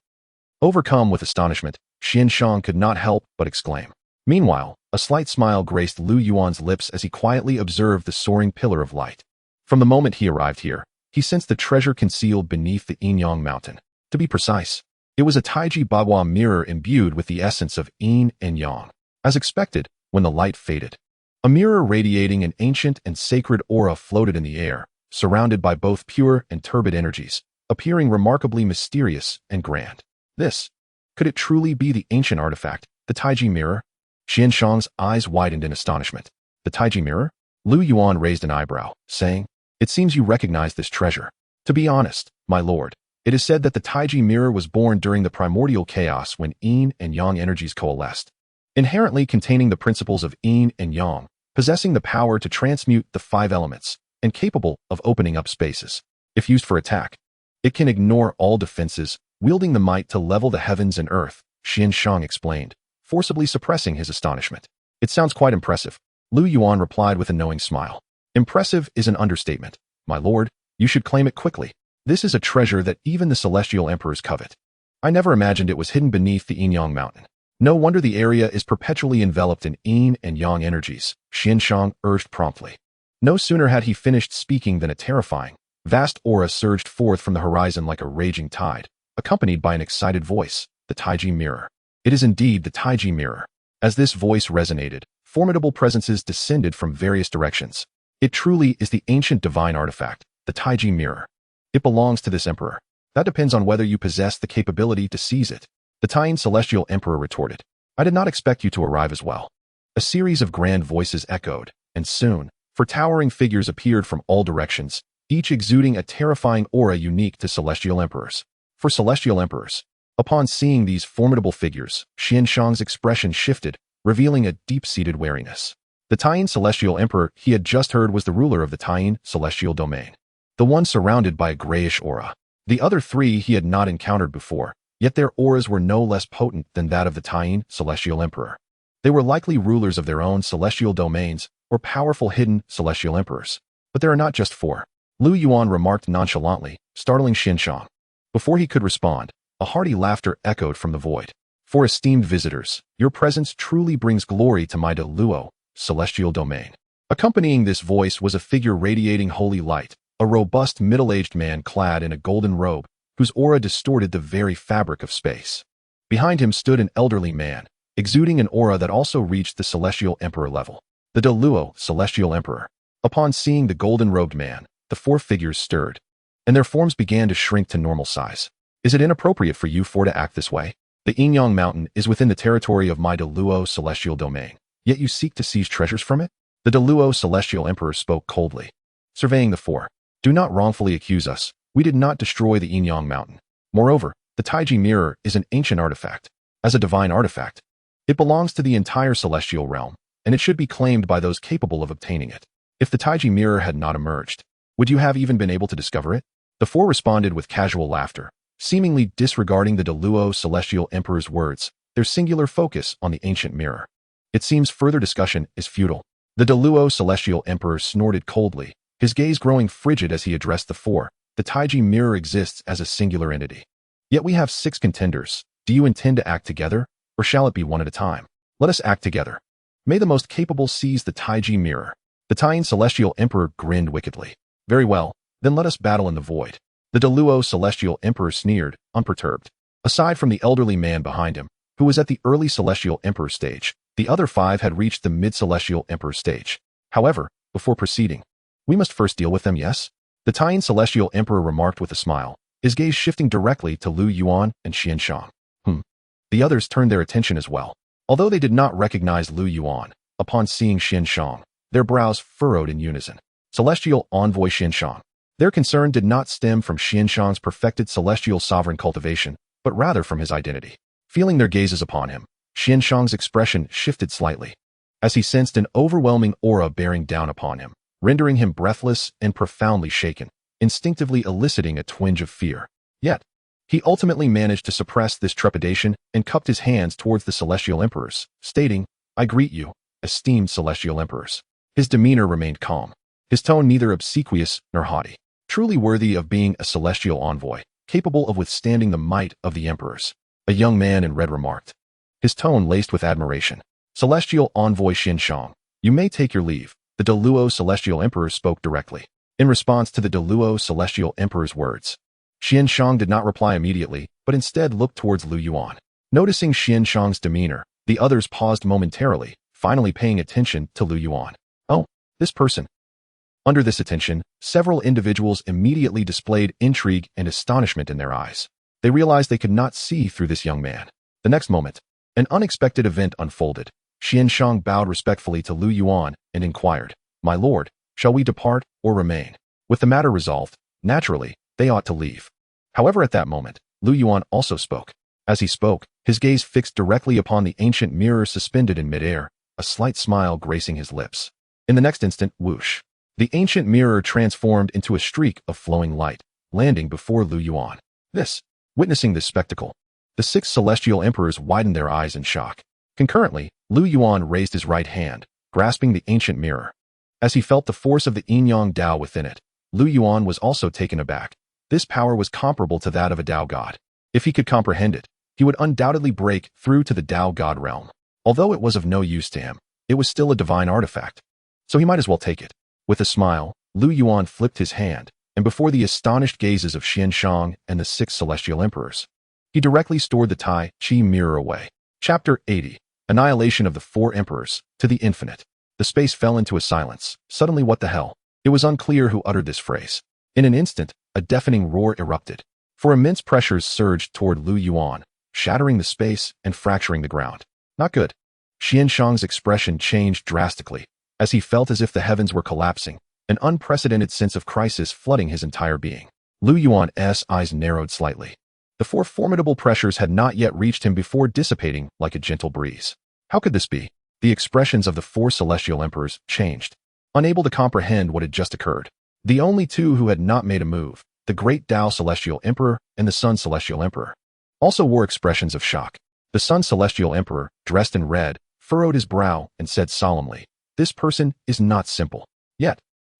Overcome with astonishment, Xianxiang could not help but exclaim. Meanwhile, a slight smile graced Lu Yuan's lips as he quietly observed the soaring pillar of light. From the moment he arrived here, he sensed the treasure concealed beneath the Yin-Yang mountain. To be precise, it was a Taiji Bagua mirror imbued with the essence of Yin and Yang. As expected, when the light faded, a mirror radiating an ancient and sacred aura floated in the air, surrounded by both pure and turbid energies, appearing remarkably mysterious and grand. Could it truly be the ancient artifact, the Taiji mirror? Xianxiang's eyes widened in astonishment. The Taiji mirror? Lu Yuan raised an eyebrow, saying, "It seems you recognize this treasure." "To be honest, my lord, it is said that the Taiji mirror was born during the primordial chaos when Yin and Yang energies coalesced, inherently containing the principles of Yin and Yang, possessing the power to transmute the 5 elements, and capable of opening up spaces. If used for attack, it can ignore all defenses, wielding the might to level the heavens and earth," Xianxiang explained, forcibly suppressing his astonishment. "It sounds quite impressive," Lu Yuan replied with a knowing smile. "Impressive is an understatement. My lord, you should claim it quickly. This is a treasure that even the celestial emperors covet. I never imagined it was hidden beneath the Yin-Yang mountain. No wonder the area is perpetually enveloped in Yin and Yang energies," Xianxiang urged promptly. No sooner had he finished speaking than a terrifying, vast aura surged forth from the horizon like a raging tide, accompanied by an excited voice, the Taiji mirror. It is indeed the Taiji mirror. As this voice resonated, formidable presences descended from various directions. It truly is the ancient divine artifact, the Taiji mirror. It belongs to this emperor. That depends on whether you possess the capability to seize it. The Taiyin celestial emperor retorted. I did not expect you to arrive as well. A series of grand voices echoed, and soon, towering figures appeared from all directions, each exuding a terrifying aura unique to celestial emperors. For celestial emperors, upon seeing these formidable figures, Xianxia's expression shifted, revealing a deep-seated wariness. The Taiyin celestial emperor he had just heard was the ruler of the Taiyin celestial domain, the one surrounded by a grayish aura. The other three he had not encountered before, yet their auras were no less potent than that of the Taiyin celestial emperor. They were likely rulers of their own celestial domains, or powerful hidden celestial emperors. But there are not just four. Lu Yuan remarked nonchalantly, startling Xianxia. Before he could respond, a hearty laughter echoed from the void. For esteemed visitors, your presence truly brings glory to my Deluo, celestial domain. Accompanying this voice was a figure radiating holy light, a robust middle-aged man clad in a golden robe, whose aura distorted the very fabric of space. Behind him stood an elderly man, exuding an aura that also reached the celestial emperor level. The Deluo, celestial emperor. Upon seeing the golden-robed man, the four figures stirred, and their forms began to shrink to normal size. Is it inappropriate for you four to act this way? The Yinyang mountain is within the territory of my Deluo celestial domain, yet you seek to seize treasures from it? The Deluo celestial emperor spoke coldly, surveying the four. Do not wrongfully accuse us. We did not destroy the Yinyang mountain. Moreover, the Taiji mirror is an ancient artifact. As a divine artifact, it belongs to the entire celestial realm, and it should be claimed by those capable of obtaining it. If the Taiji mirror had not emerged, would you have even been able to discover it? The four responded with casual laughter, seemingly disregarding the Deluo celestial emperor's words, their singular focus on the ancient mirror. It seems further discussion is futile. The Deluo celestial emperor snorted coldly, his gaze growing frigid as he addressed the four. The Taiji mirror exists as a singular entity. Yet we have 6 contenders. Do you intend to act together, or shall it be one at a time? Let us act together. May the most capable seize the Taiji mirror. The Taiyin celestial emperor grinned wickedly. Very well, then let us battle in the void. The Deluo celestial emperor sneered, unperturbed. Aside from the elderly man behind him, who was at the early celestial emperor stage, the other 5 had reached the mid-celestial emperor stage. However, before proceeding, we must first deal with them, yes? The Taiyin celestial emperor remarked with a smile, his gaze shifting directly to Lu Yuan and Xianxia. The others turned their attention as well. Although they did not recognize Lu Yuan, upon seeing Xianxia, their brows furrowed in unison. Celestial envoy Xianxia. Their concern did not stem from Xianxia's perfected celestial sovereign cultivation, but rather from his identity. Feeling their gazes upon him, Xianxia's expression shifted slightly, as he sensed an overwhelming aura bearing down upon him, rendering him breathless and profoundly shaken, instinctively eliciting a twinge of fear. Yet, he ultimately managed to suppress this trepidation and cupped his hands towards the celestial emperors, stating, I greet you, esteemed celestial emperors. His demeanor remained calm, his tone neither obsequious nor haughty, truly worthy of being a celestial envoy, capable of withstanding the might of the emperors. A young man in red remarked, his tone laced with admiration. Celestial envoy Xianxia, you may take your leave. The Deluo celestial emperor spoke directly. In response to the Deluo celestial emperor's words, Xianxia did not reply immediately, but instead looked towards Lu Yuan. Noticing Xianxia's demeanor, the others paused momentarily, finally paying attention to Lu Yuan. Oh, this person. Under this attention, several individuals immediately displayed intrigue and astonishment in their eyes. They realized they could not see through this young man. The next moment, an unexpected event unfolded. Xianxia bowed respectfully to Lu Yuan and inquired, My lord, shall we depart or remain? With the matter resolved, naturally, they ought to leave. However, at that moment, Lu Yuan also spoke. As he spoke, his gaze fixed directly upon the ancient mirror suspended in midair, a slight smile gracing his lips. In the next instant, whoosh, the ancient mirror transformed into a streak of flowing light, landing before Lu Yuan. Witnessing this spectacle, the 6 celestial emperors widened their eyes in shock. Concurrently, Lu Yuan raised his right hand, grasping the ancient mirror. As he felt the force of the Yin-Yang Dao within it, Lu Yuan was also taken aback. This power was comparable to that of a Dao god. If he could comprehend it, he would undoubtedly break through to the Dao god realm. Although it was of no use to him, it was still a divine artifact. So he might as well take it. With a smile, Lu Yuan flipped his hand, and before the astonished gazes of Xianxiang and the 6 celestial emperors, he directly stored the Tai Chi mirror away. Chapter 80. Annihilation of the 4 emperors, to the infinite. The space fell into a silence. Suddenly, what the hell? It was unclear who uttered this phrase. In an instant, a deafening roar erupted. For immense pressures surged toward Lu Yuan, shattering the space and fracturing the ground. Not good. Xianxiang's expression changed drastically, as he felt as if the heavens were collapsing, an unprecedented sense of crisis flooding his entire being. Lu Yuan's eyes narrowed slightly. The 4 formidable pressures had not yet reached him before dissipating like a gentle breeze. How could this be? The expressions of the 4 celestial emperors changed, unable to comprehend what had just occurred. The only 2 who had not made a move, the great Tao Celestial Emperor and the Sun Celestial Emperor, also wore expressions of shock. The Sun Celestial Emperor, dressed in red, furrowed his brow and said solemnly, "This person is not simple." Yet,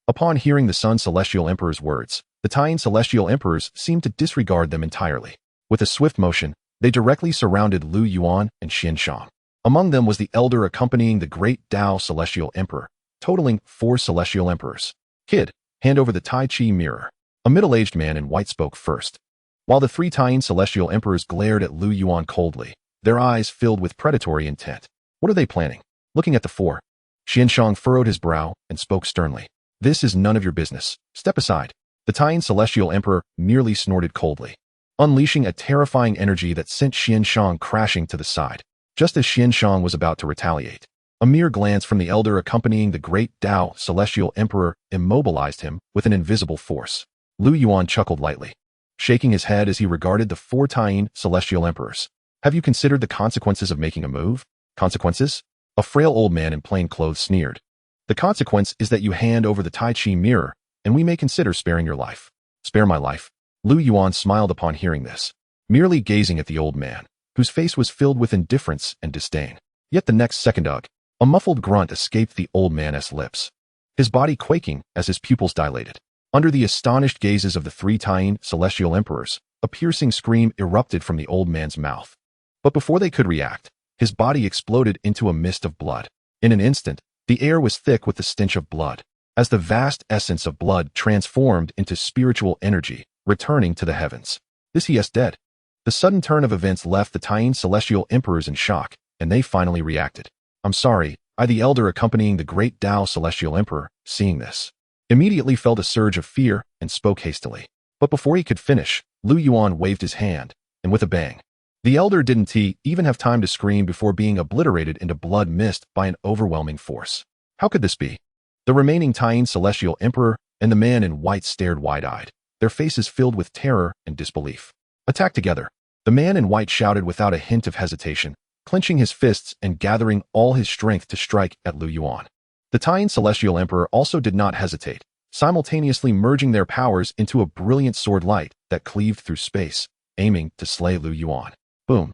upon hearing the Sun Celestial Emperor's words, the Taiyin Celestial Emperors seemed to disregard them entirely. With a swift motion, they directly surrounded Lu Yuan and Xianxiang. Among them was the elder accompanying the great Tao Celestial Emperor, totaling 4 celestial emperors. "Kid, hand over the Tai Chi mirror." A middle-aged man in white spoke first. While the 3 Taiyin celestial emperors glared at Lu Yuan coldly, their eyes filled with predatory intent. What are they planning? Looking at the 4, Xianxiang furrowed his brow and spoke sternly. "This is none of your business. Step aside." The Taiyin celestial emperor merely snorted coldly, unleashing a terrifying energy that sent Xianxiang crashing to the side. Just as Xianxiang was about to retaliate, a mere glance from the elder accompanying the great Tao Celestial Emperor immobilized him with an invisible force. Lu Yuan chuckled lightly, shaking his head as he regarded the 4 Taiyin Celestial Emperors. "Have you considered the consequences of making a move?" "Consequences?" A frail old man in plain clothes sneered. "The consequence is that you hand over the Tai Chi mirror, and we may consider sparing your life." "Spare my life?" Lu Yuan smiled upon hearing this, merely gazing at the old man, whose face was filled with indifference and disdain. Yet the next second, a muffled grunt escaped the old man's lips, his body quaking as his pupils dilated. Under the astonished gazes of the 3 Taiyin Celestial Emperors, a piercing scream erupted from the old man's mouth. But before they could react, his body exploded into a mist of blood. In an instant, the air was thick with the stench of blood, as the vast essence of blood transformed into spiritual energy, returning to the heavens. He is dead. The sudden turn of events left the Taiyin Celestial Emperors in shock, and they finally reacted. "I'm sorry," the elder accompanying the great Tao Celestial Emperor, seeing this, immediately felt a surge of fear and spoke hastily. But before he could finish, Lu Yuan waved his hand, and with a bang, the elder didn't even have time to scream before being obliterated into blood mist by an overwhelming force. How could this be? The remaining Taiyin Celestial Emperor and the man in white stared wide-eyed, their faces filled with terror and disbelief. "Attack together." The man in white shouted without a hint of hesitation, clenching his fists and gathering all his strength to strike at Lu Yuan. The Taiyin Celestial Emperor also did not hesitate, simultaneously merging their powers into a brilliant sword light that cleaved through space, aiming to slay Lu Yuan. Boom.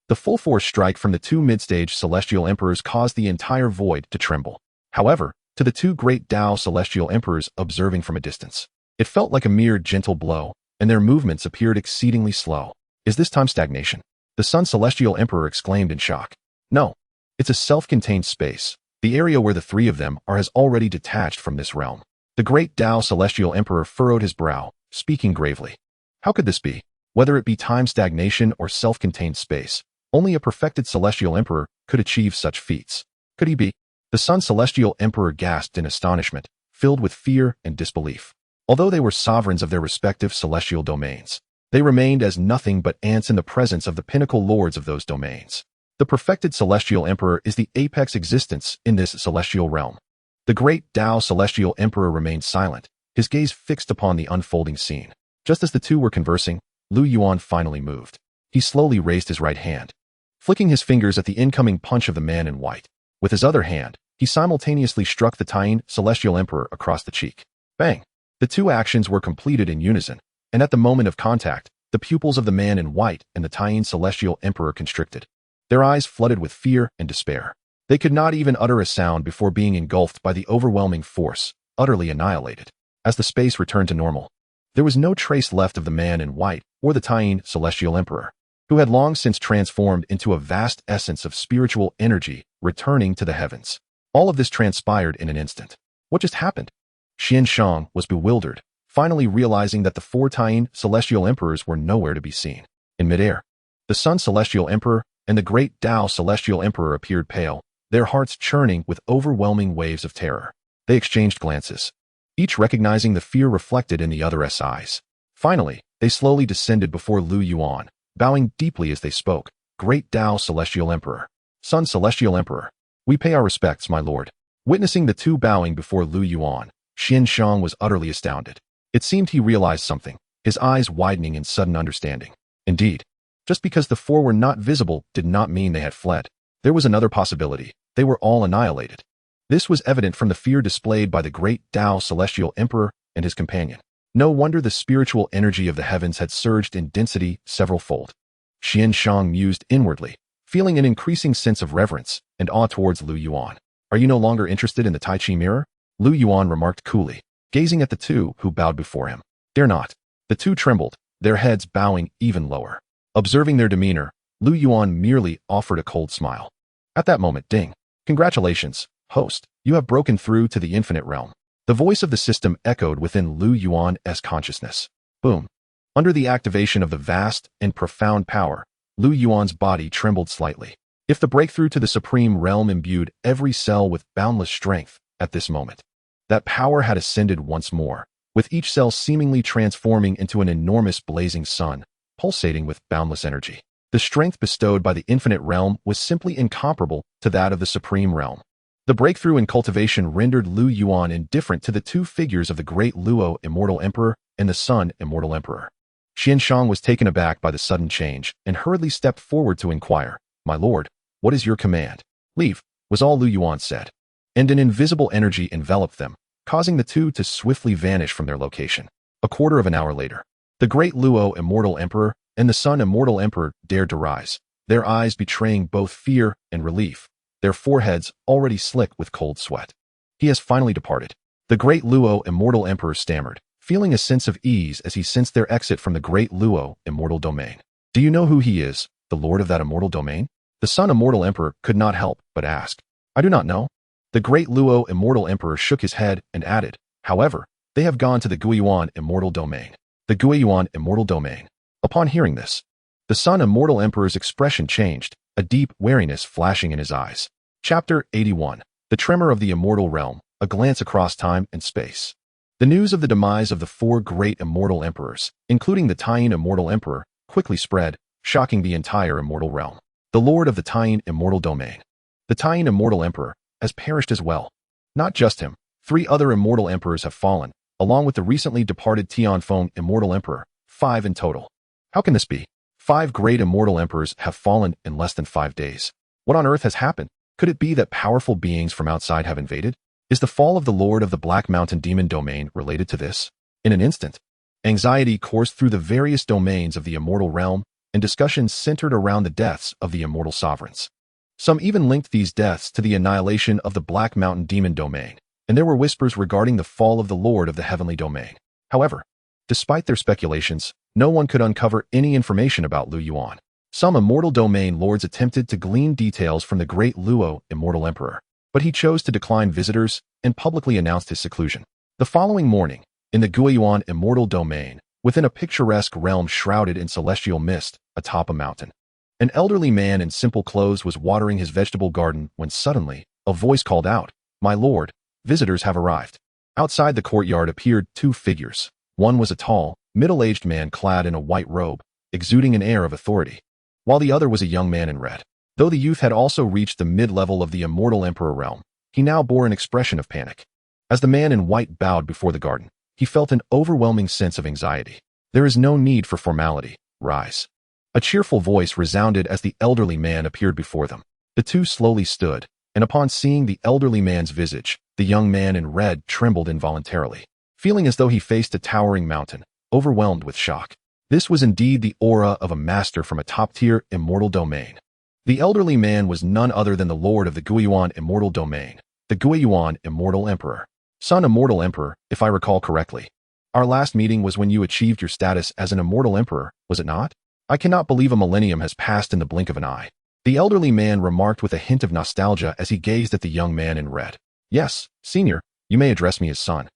The full force strike from the 2 mid-stage Celestial Emperors caused the entire void to tremble. However, to the 2 great Tao Celestial Emperors observing from a distance, it felt like a mere gentle blow, and their movements appeared exceedingly slow. "Is this time stagnation?" the Sun Celestial Emperor exclaimed in shock. "No. It's a self-contained space. The area where the 3 of them are has already detached from this realm." The great Tao Celestial Emperor furrowed his brow, speaking gravely. How could this be? Whether it be time stagnation or self-contained space, only a perfected Celestial Emperor could achieve such feats. Could he be? The Sun Celestial Emperor gasped in astonishment, filled with fear and disbelief. Although they were sovereigns of their respective celestial domains, they remained as nothing but ants in the presence of the pinnacle lords of those domains. The perfected Celestial Emperor is the apex existence in this celestial realm. The great Tao Celestial Emperor remained silent, his gaze fixed upon the unfolding scene. Just as the 2 were conversing, Lu Yuan finally moved. He slowly raised his right hand, flicking his fingers at the incoming punch of the man in white. With his other hand, he simultaneously struck the Taiyin Celestial Emperor across the cheek. Bang! The 2 actions were completed in unison, and at the moment of contact, the pupils of the man in white and the Taiyin Celestial Emperor constricted. Their eyes flooded with fear and despair. They could not even utter a sound before being engulfed by the overwhelming force, utterly annihilated. As the space returned to normal, there was no trace left of the man in white or the Taiyin Celestial Emperor, who had long since transformed into a vast essence of spiritual energy returning to the heavens. All of this transpired in an instant. What just happened? Xianxiang was bewildered, finally realizing that the four Taiyin celestial emperors were nowhere to be seen. In midair, the Sun Celestial Emperor and the Great Tao Celestial Emperor appeared pale, their hearts churning with overwhelming waves of terror. They exchanged glances, each recognizing the fear reflected in the other's eyes. Finally, they slowly descended before Lu Yuan, bowing deeply as they spoke. Great Tao Celestial Emperor, Sun Celestial Emperor, we pay our respects, my lord. Witnessing the two bowing before Lu Yuan, Xianxiang was utterly astounded. It seemed he realized something, his eyes widening in sudden understanding. Indeed, just because the four were not visible did not mean they had fled. There was another possibility. They were all annihilated. This was evident from the fear displayed by the Great Tao Celestial Emperor and his companion. No wonder the spiritual energy of the heavens had surged in density several-fold. Xianxiang mused inwardly, feeling an increasing sense of reverence and awe towards Lu Yuan. Are you no longer interested in the Tai Chi mirror? Lu Yuan remarked coolly, gazing at the two who bowed before him. Dare not. The two trembled, their heads bowing even lower. Observing their demeanor, Lu Yuan merely offered a cold smile. At that moment, ding. Congratulations, host. You have broken through to the infinite realm. The voice of the system echoed within Lu Yuan's consciousness. Boom. Under the activation of the vast and profound power, Lu Yuan's body trembled slightly. If the breakthrough to the supreme realm imbued every cell with boundless strength at this moment, that power had ascended once more, with each cell seemingly transforming into an enormous blazing sun, pulsating with boundless energy. The strength bestowed by the infinite realm was simply incomparable to that of the supreme realm. The breakthrough in cultivation rendered Lu Yuan indifferent to the two figures of the Great Luo Immortal Emperor and the Sun Immortal Emperor. Xianxiang was taken aback by the sudden change and hurriedly stepped forward to inquire, "My lord, what is your command?" "Leave," was all Lu Yuan said, and an invisible energy enveloped them, causing the two to swiftly vanish from their location. A quarter of an hour later, the Great Luo Immortal Emperor and the Sun Immortal Emperor dared to rise, their eyes betraying both fear and relief, their foreheads already slick with cold sweat. "He has finally departed." The Great Luo Immortal Emperor stammered, feeling a sense of ease as he sensed their exit from the Great Luo Immortal Domain. "Do you know who he is, the lord of that immortal domain?" The Sun Immortal Emperor could not help but ask. "I do not know." The Great Luo Immortal Emperor shook his head and added, "However, they have gone to the Guiyuan Immortal Domain." The Guiyuan Immortal Domain. Upon hearing this, the Sun Immortal Emperor's expression changed, a deep wariness flashing in his eyes. Chapter 81. The Tremor of the Immortal Realm, a glance across time and space. The news of the demise of the four great immortal emperors, including the Taiyin Immortal Emperor, quickly spread, shocking the entire immortal realm. The lord of the Taiyin Immortal Domain, the Taiyin Immortal Emperor, has perished as well. Not just him, 3 other immortal emperors have fallen, along with the recently departed Tianfeng Immortal Emperor, 5 in total. How can this be? 5 great immortal emperors have fallen in less than 5 days. What on earth has happened? Could it be that powerful beings from outside have invaded? Is the fall of the Lord of the Black Mountain Demon Domain related to this? In an instant, anxiety coursed through the various domains of the immortal realm, and discussions centered around the deaths of the immortal sovereigns. Some even linked these deaths to the annihilation of the Black Mountain Demon Domain, and there were whispers regarding the fall of the Lord of the Heavenly Domain. However, despite their speculations, no one could uncover any information about Lu Yuan. Some immortal domain lords attempted to glean details from the Great Luo Immortal Emperor, but he chose to decline visitors and publicly announced his seclusion. The following morning, in the Guiyuan Immortal Domain, within a picturesque realm shrouded in celestial mist atop a mountain, an elderly man in simple clothes was watering his vegetable garden when suddenly, a voice called out, "My lord, visitors have arrived." Outside the courtyard appeared 2 figures. One was a tall, middle-aged man clad in a white robe, exuding an air of authority, while the other was a young man in red. Though the youth had also reached the mid-level of the Immortal Emperor realm, he now bore an expression of panic. As the man in white bowed before the garden, he felt an overwhelming sense of anxiety. "There is no need for formality. Rise." A cheerful voice resounded as the elderly man appeared before them. The two slowly stood, and upon seeing the elderly man's visage, the young man in red trembled involuntarily, feeling as though he faced a towering mountain, overwhelmed with shock. This was indeed the aura of a master from a top-tier immortal domain. The elderly man was none other than the lord of the Guiyuan Immortal Domain, the Guiyuan Immortal Emperor. Sun Immortal Emperor, if I recall correctly. Our last meeting was when you achieved your status as an immortal emperor, was it not? I cannot believe a millennium has passed in the blink of an eye. The elderly man remarked with a hint of nostalgia as he gazed at the young man in red. "Yes, senior, you may address me as son."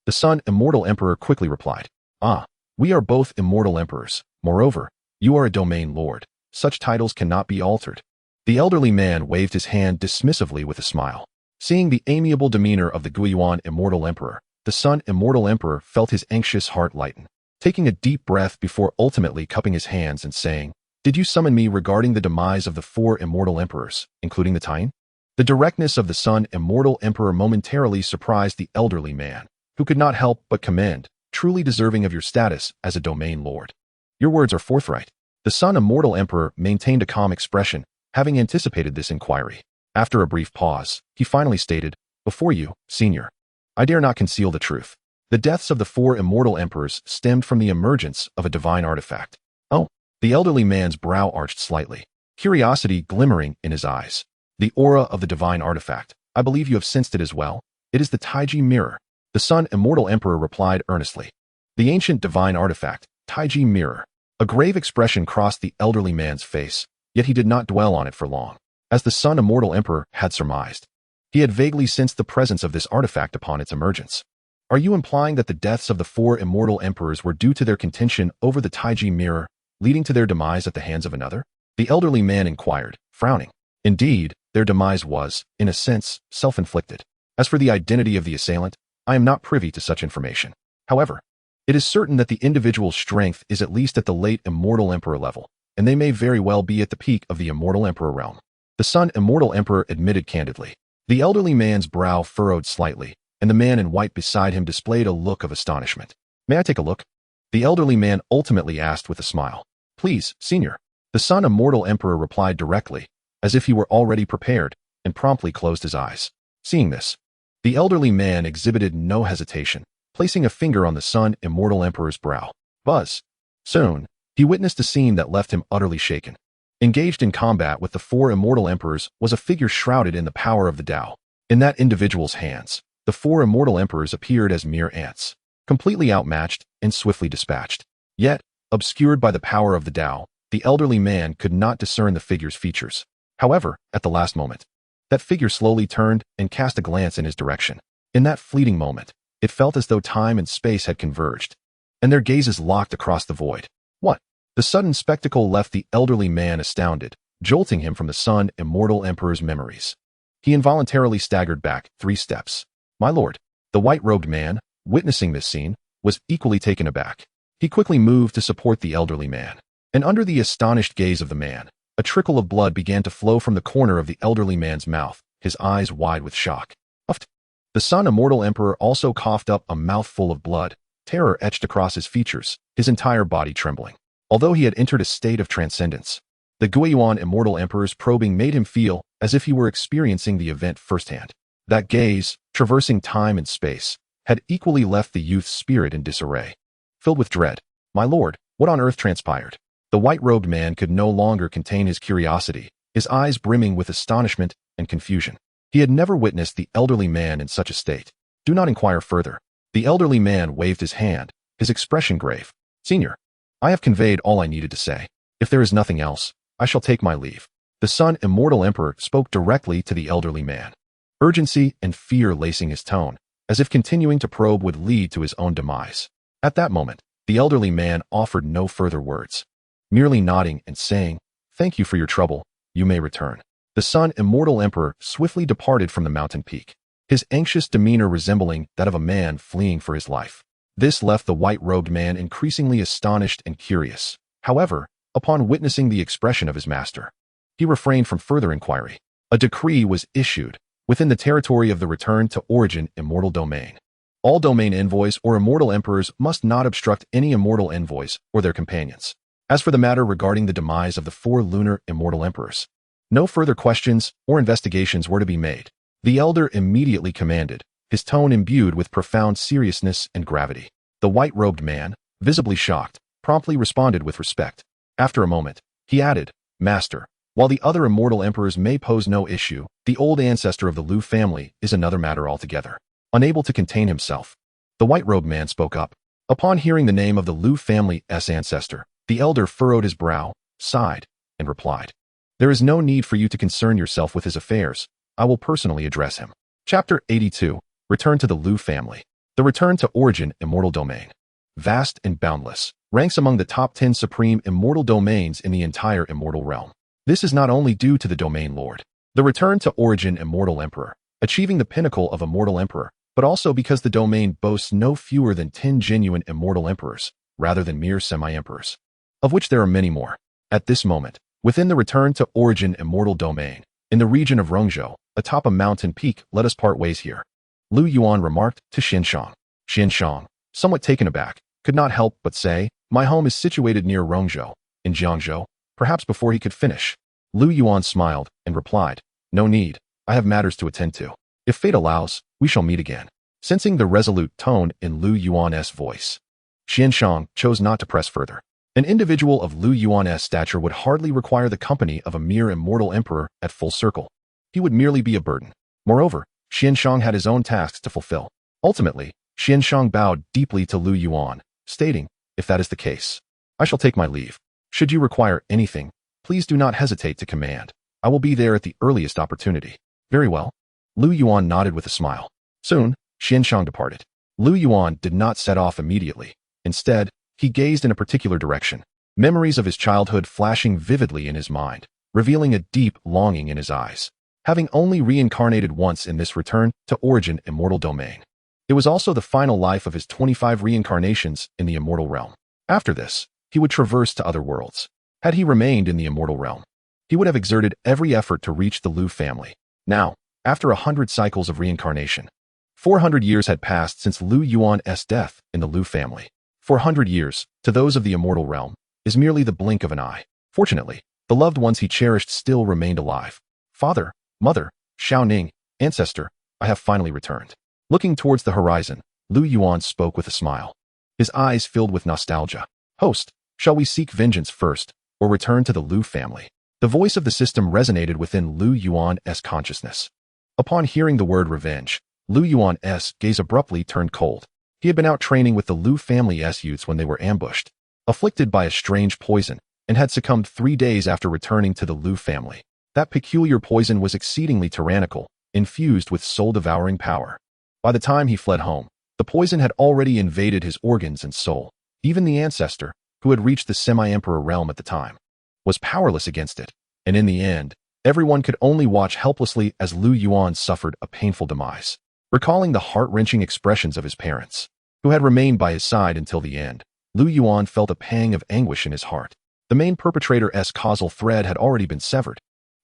The Sun Immortal Emperor quickly replied, "Ah, we are both immortal emperors. Moreover, you are a domain lord. Such titles cannot be altered." The elderly man waved his hand dismissively with a smile. Seeing the amiable demeanor of the Yuan Immortal Emperor, the Sun Immortal Emperor felt his anxious heart lighten, taking a deep breath before ultimately cupping his hands and saying, "Did you summon me regarding the demise of the 4 immortal emperors, including the Tian?" The directness of the Sun Immortal Emperor momentarily surprised the elderly man, who could not help but commend, truly deserving of your status as a domain lord. Your words are forthright. The Sun Immortal Emperor maintained a calm expression, having anticipated this inquiry. After a brief pause, he finally stated, "Before you, senior, I dare not conceal the truth. The deaths of the 4 immortal emperors stemmed from the emergence of a divine artifact." Oh, the elderly man's brow arched slightly, curiosity glimmering in his eyes. "The aura of the divine artifact. I believe you have sensed it as well. It is the Taiji mirror." The Sun Immortal Emperor replied earnestly. The ancient divine artifact, Taiji mirror. A grave expression crossed the elderly man's face, yet he did not dwell on it for long. As the Sun Immortal Emperor had surmised, he had vaguely sensed the presence of this artifact upon its emergence. "Are you implying that the deaths of the 4 immortal emperors were due to their contention over the Taiji mirror, leading to their demise at the hands of another?" The elderly man inquired, frowning. "Indeed, their demise was, in a sense, self-inflicted. As for the identity of the assailant, I am not privy to such information. However, it is certain that the individual's strength is at least at the late Immortal Emperor level, and they may very well be at the peak of the Immortal Emperor realm." The Sun Immortal Emperor admitted candidly. The elderly man's brow furrowed slightly, and the man in white beside him displayed a look of astonishment. "May I take a look?" the elderly man ultimately asked with a smile. "Please, senior." The Sun Immortal Emperor replied directly, as if he were already prepared, and promptly closed his eyes. Seeing this, the elderly man exhibited no hesitation, placing a finger on the Sun Immortal Emperor's brow. Buzz. Soon, he witnessed a scene that left him utterly shaken. Engaged in combat with the 4 immortal emperors was a figure shrouded in the power of the Tao. In that individual's hands, the 4 immortal emperors appeared as mere ants, completely outmatched and swiftly dispatched. Yet, obscured by the power of the Tao, the elderly man could not discern the figure's features. However, at the last moment, that figure slowly turned and cast a glance in his direction. In that fleeting moment, it felt as though time and space had converged, and their gazes locked across the void. What? The sudden spectacle left the elderly man astounded, jolting him from the Sun Immortal Emperor's memories. He involuntarily staggered back 3 steps. "My lord." The white-robed man, witnessing this scene, was equally taken aback. He quickly moved to support the elderly man, and under the astonished gaze of the man, a trickle of blood began to flow from the corner of the elderly man's mouth, his eyes wide with shock. Puffed. The Sun Immortal Emperor also coughed up a mouthful of blood, terror etched across his features, his entire body trembling. Although he had entered a state of transcendence, the Yuan Immortal Emperor's probing made him feel as if he were experiencing the event firsthand. That gaze, traversing time and space, had equally left the youth's spirit in disarray. Filled with dread, "My lord, what on earth transpired?" The white-robed man could no longer contain his curiosity, his eyes brimming with astonishment and confusion. He had never witnessed the elderly man in such a state. "Do not inquire further." The elderly man waved his hand, his expression grave. "Senior, I have conveyed all I needed to say. If there is nothing else, I shall take my leave." The Sun Immortal Emperor spoke directly to the elderly man, urgency and fear lacing his tone, as if continuing to probe would lead to his own demise. At that moment, the elderly man offered no further words, merely nodding and saying, "Thank you for your trouble, you may return." The Sun Immortal Emperor swiftly departed from the mountain peak, his anxious demeanor resembling that of a man fleeing for his life. This left the white-robed man increasingly astonished and curious. However, upon witnessing the expression of his master, he refrained from further inquiry. A decree was issued within the territory of the Return to Origin Immortal Domain. All domain envoys or immortal emperors must not obstruct any immortal envoys or their companions. As for the matter regarding the demise of the 4 lunar immortal emperors, no further questions or investigations were to be made. The elder immediately commanded, his tone imbued with profound seriousness and gravity. The white-robed man, visibly shocked, promptly responded with respect. After a moment, he added, "Master, while the other immortal emperors may pose no issue, the old ancestor of the Liu family is another matter altogether." Unable to contain himself, the white-robed man spoke up. Upon hearing the name of the Liu family's ancestor, the elder furrowed his brow, sighed, and replied, "There is no need for you to concern yourself with his affairs. I will personally address him." Chapter 82. Return to the Liu family. The return to origin immortal domain. Vast and boundless, ranks among the top 10 supreme immortal domains in the entire immortal realm. This is not only due to the domain lord, the return to origin immortal emperor, achieving the pinnacle of immortal emperor, but also because the domain boasts no fewer than 10 genuine immortal emperors, rather than mere semi-emperors, of which there are many more. At this moment, within the return to origin immortal domain, in the region of Rongzhou, atop a mountain peak, let us part ways here. Lu Yuan remarked to Xianxiang. Xianxiang, somewhat taken aback, could not help but say, my home is situated near Rongzhou, in Jiangzhou. Perhaps before he could finish, Lu Yuan smiled and replied, no need, I have matters to attend to. If fate allows, we shall meet again. Sensing the resolute tone in Lu Yuan's voice, Xianxiang chose not to press further. An individual of Lu Yuan's stature would hardly require the company of a mere immortal emperor at full circle. He would merely be a burden. Moreover, Xianxiang had his own tasks to fulfill. Ultimately, Xianxiang bowed deeply to Lu Yuan, stating, if that is the case, I shall take my leave. Should you require anything, please do not hesitate to command. I will be there at the earliest opportunity. Very well. Lu Yuan nodded with a smile. Soon, Xianxiang departed. Lu Yuan did not set off immediately. Instead, he gazed in a particular direction, memories of his childhood flashing vividly in his mind, revealing a deep longing in his eyes. Having only reincarnated once in this return to origin immortal domain, it was also the final life of his 25 reincarnations in the immortal realm. After this, he would traverse to other worlds. Had he remained in the immortal realm, he would have exerted every effort to reach the Lu family. Now, after 100 cycles of reincarnation, 400 years had passed since Lu Yuan's death in the Lu family. 400 years, to those of the immortal realm, is merely the blink of an eye. Fortunately, the loved ones he cherished still remained alive. Father, mother, Xiaoning, ancestor, I have finally returned. Looking towards the horizon, Lu Yuan spoke with a smile. His eyes filled with nostalgia. Host, shall we seek vengeance first, or return to the Lu family? The voice of the system resonated within Lu Yuan's consciousness. Upon hearing the word revenge, Lu Yuan's gaze abruptly turned cold. He had been out training with the Lu family's youths when they were ambushed, afflicted by a strange poison, and had succumbed 3 days after returning to the Lu family. That peculiar poison was exceedingly tyrannical, infused with soul-devouring power. By the time he fled home, the poison had already invaded his organs and soul. Even the ancestor, who had reached the semi-emperor realm at the time, was powerless against it, and in the end, everyone could only watch helplessly as Lu Yuan suffered a painful demise. Recalling the heart-wrenching expressions of his parents, who had remained by his side until the end, Lu Yuan felt a pang of anguish in his heart. The main perpetrator's causal thread had already been severed,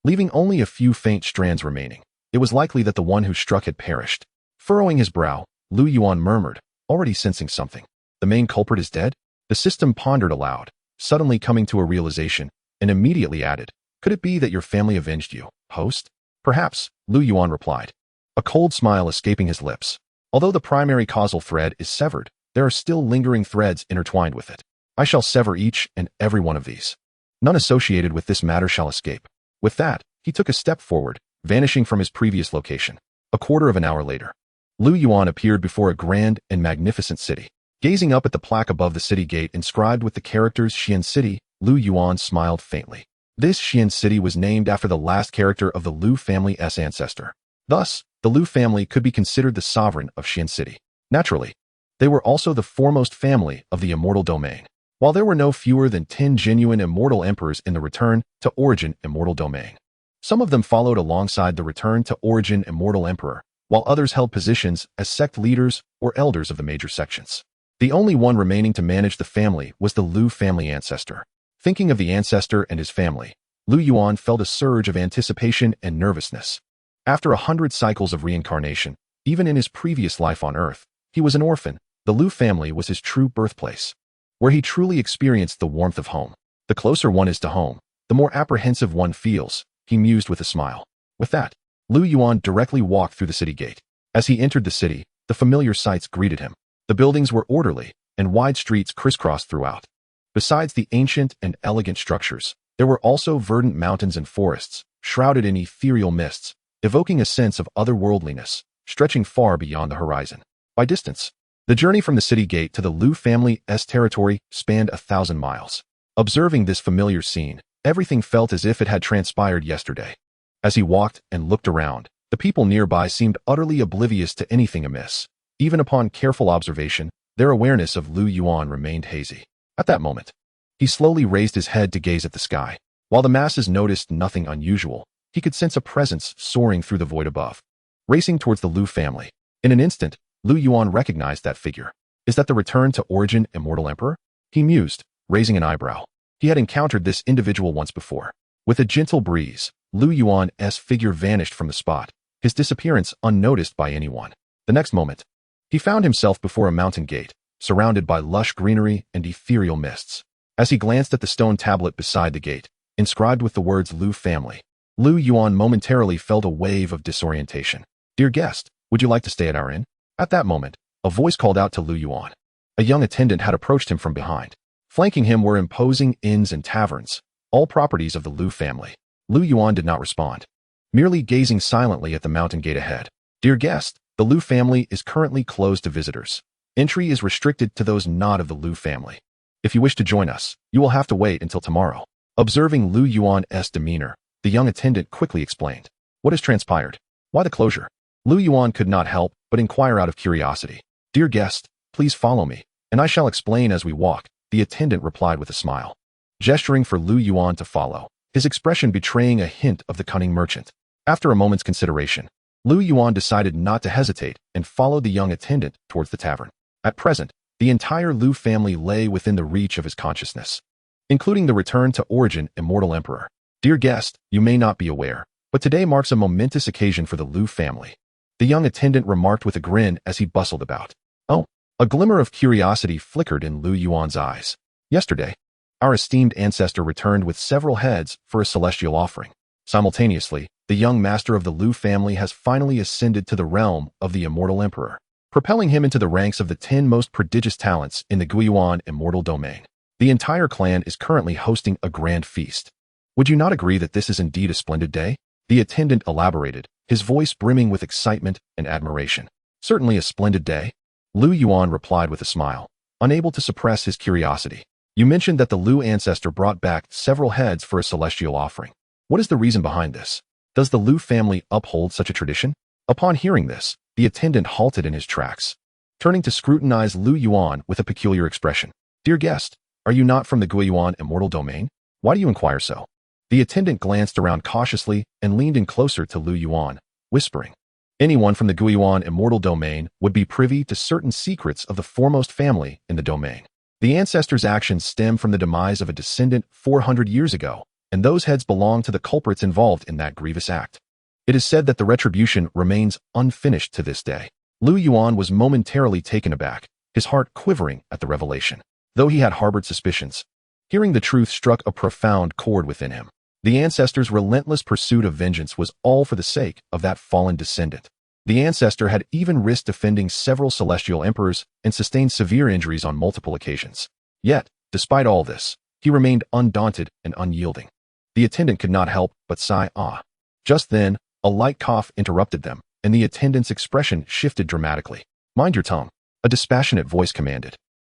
leaving only a few faint strands remaining. It was likely that the one who struck had perished. Furrowing his brow, Lu Yuan murmured, already sensing something. The main culprit is dead? The system pondered aloud, suddenly coming to a realization, and immediately added, could it be that your family avenged you, host? Perhaps, Lu Yuan replied, a cold smile escaping his lips. Although the primary causal thread is severed, there are still lingering threads intertwined with it. I shall sever each and every one of these. None associated with this matter shall escape. With that, he took a step forward, vanishing from his previous location. A quarter of an hour later, Lu Yuan appeared before a grand and magnificent city. Gazing up at the plaque above the city gate inscribed with the characters Xian City, Lu Yuan smiled faintly. This Xian City was named after the last character of the Lu family's ancestor. Thus, the Lu family could be considered the sovereign of Xian City. Naturally, they were also the foremost family of the immortal domain. While there were no fewer than 10 genuine immortal emperors in the return to origin immortal domain, some of them followed alongside the return to origin immortal emperor, while others held positions as sect leaders or elders of the major sections. The only one remaining to manage the family was the Lu family ancestor. Thinking of the ancestor and his family, Lu Yuan felt a surge of anticipation and nervousness. After 100 cycles of reincarnation, even in his previous life on Earth, he was an orphan. The Lu family was his true birthplace, where he truly experienced the warmth of home. The closer one is to home, the more apprehensive one feels, he mused with a smile. With that, Lu Yuan directly walked through the city gate. As he entered the city, the familiar sights greeted him. The buildings were orderly, and wide streets crisscrossed throughout. Besides the ancient and elegant structures, there were also verdant mountains and forests, shrouded in ethereal mists, evoking a sense of otherworldliness, stretching far beyond the horizon. By distance, the journey from the city gate to the Lu family's territory spanned 1,000 miles. Observing this familiar scene, everything felt as if it had transpired yesterday. As he walked and looked around, the people nearby seemed utterly oblivious to anything amiss. Even upon careful observation, their awareness of Lu Yuan remained hazy. At that moment, he slowly raised his head to gaze at the sky. While the masses noticed nothing unusual, he could sense a presence soaring through the void above, racing towards the Lu family. In an instant, Lu Yuan recognized that figure. Is that the return to origin immortal emperor? He mused, raising an eyebrow. He had encountered this individual once before. With a gentle breeze, Lu Yuan's figure vanished from the spot, his disappearance unnoticed by anyone. The next moment, he found himself before a mountain gate, surrounded by lush greenery and ethereal mists. As he glanced at the stone tablet beside the gate, inscribed with the words Lu family, Lu Yuan momentarily felt a wave of disorientation. Dear guest, would you like to stay at our inn? At that moment, a voice called out to Lu Yuan. A young attendant had approached him from behind. Flanking him were imposing inns and taverns, all properties of the Lu family. Lu Yuan did not respond, merely gazing silently at the mountain gate ahead. Dear guest, the Lu family is currently closed to visitors. Entry is restricted to those not of the Lu family. If you wish to join us, you will have to wait until tomorrow. Observing Lu Yuan's demeanor, the young attendant quickly explained. What has transpired? Why the closure? Lu Yuan could not help but inquire out of curiosity. Dear guest, please follow me, and I shall explain as we walk, the attendant replied with a smile, gesturing for Lu Yuan to follow, his expression betraying a hint of the cunning merchant. After a moment's consideration, Lu Yuan decided not to hesitate and followed the young attendant towards the tavern. At present, the entire Lu family lay within the reach of his consciousness, including the return to origin immortal emperor. Dear guest, you may not be aware, but today marks a momentous occasion for the Lu family, the young attendant remarked with a grin as he bustled about. Oh, a glimmer of curiosity flickered in Lu Yuan's eyes. Yesterday, our esteemed ancestor returned with several heads for a celestial offering. Simultaneously, the young master of the Lu family has finally ascended to the realm of the immortal emperor, propelling him into the ranks of the 10 most prodigious talents in the Yuan immortal domain. The entire clan is currently hosting a grand feast. Would you not agree that this is indeed a splendid day? The attendant elaborated, his voice brimming with excitement and admiration. Certainly a splendid day, Lu Yuan replied with a smile, unable to suppress his curiosity. You mentioned that the Lu ancestor brought back several heads for a celestial offering. What is the reason behind this? Does the Lu family uphold such a tradition? Upon hearing this, the attendant halted in his tracks, turning to scrutinize Lu Yuan with a peculiar expression. Dear guest, are you not from the Yuan immortal domain? Why do you inquire so? The attendant glanced around cautiously and leaned in closer to Lu Yuan, whispering. Anyone from the Yuan immortal domain would be privy to certain secrets of the foremost family in the domain. The ancestor's actions stem from the demise of a descendant 400 years ago, and those heads belong to the culprits involved in that grievous act. It is said that the retribution remains unfinished to this day. Lu Yuan was momentarily taken aback, his heart quivering at the revelation. Though he had harbored suspicions, hearing the truth struck a profound chord within him. The ancestor's relentless pursuit of vengeance was all for the sake of that fallen descendant. The ancestor had even risked defending several celestial emperors and sustained severe injuries on multiple occasions. Yet, despite all this, he remained undaunted and unyielding. The attendant could not help but sigh, ah. Just then, a light cough interrupted them, and the attendant's expression shifted dramatically. Mind your tongue, a dispassionate voice commanded.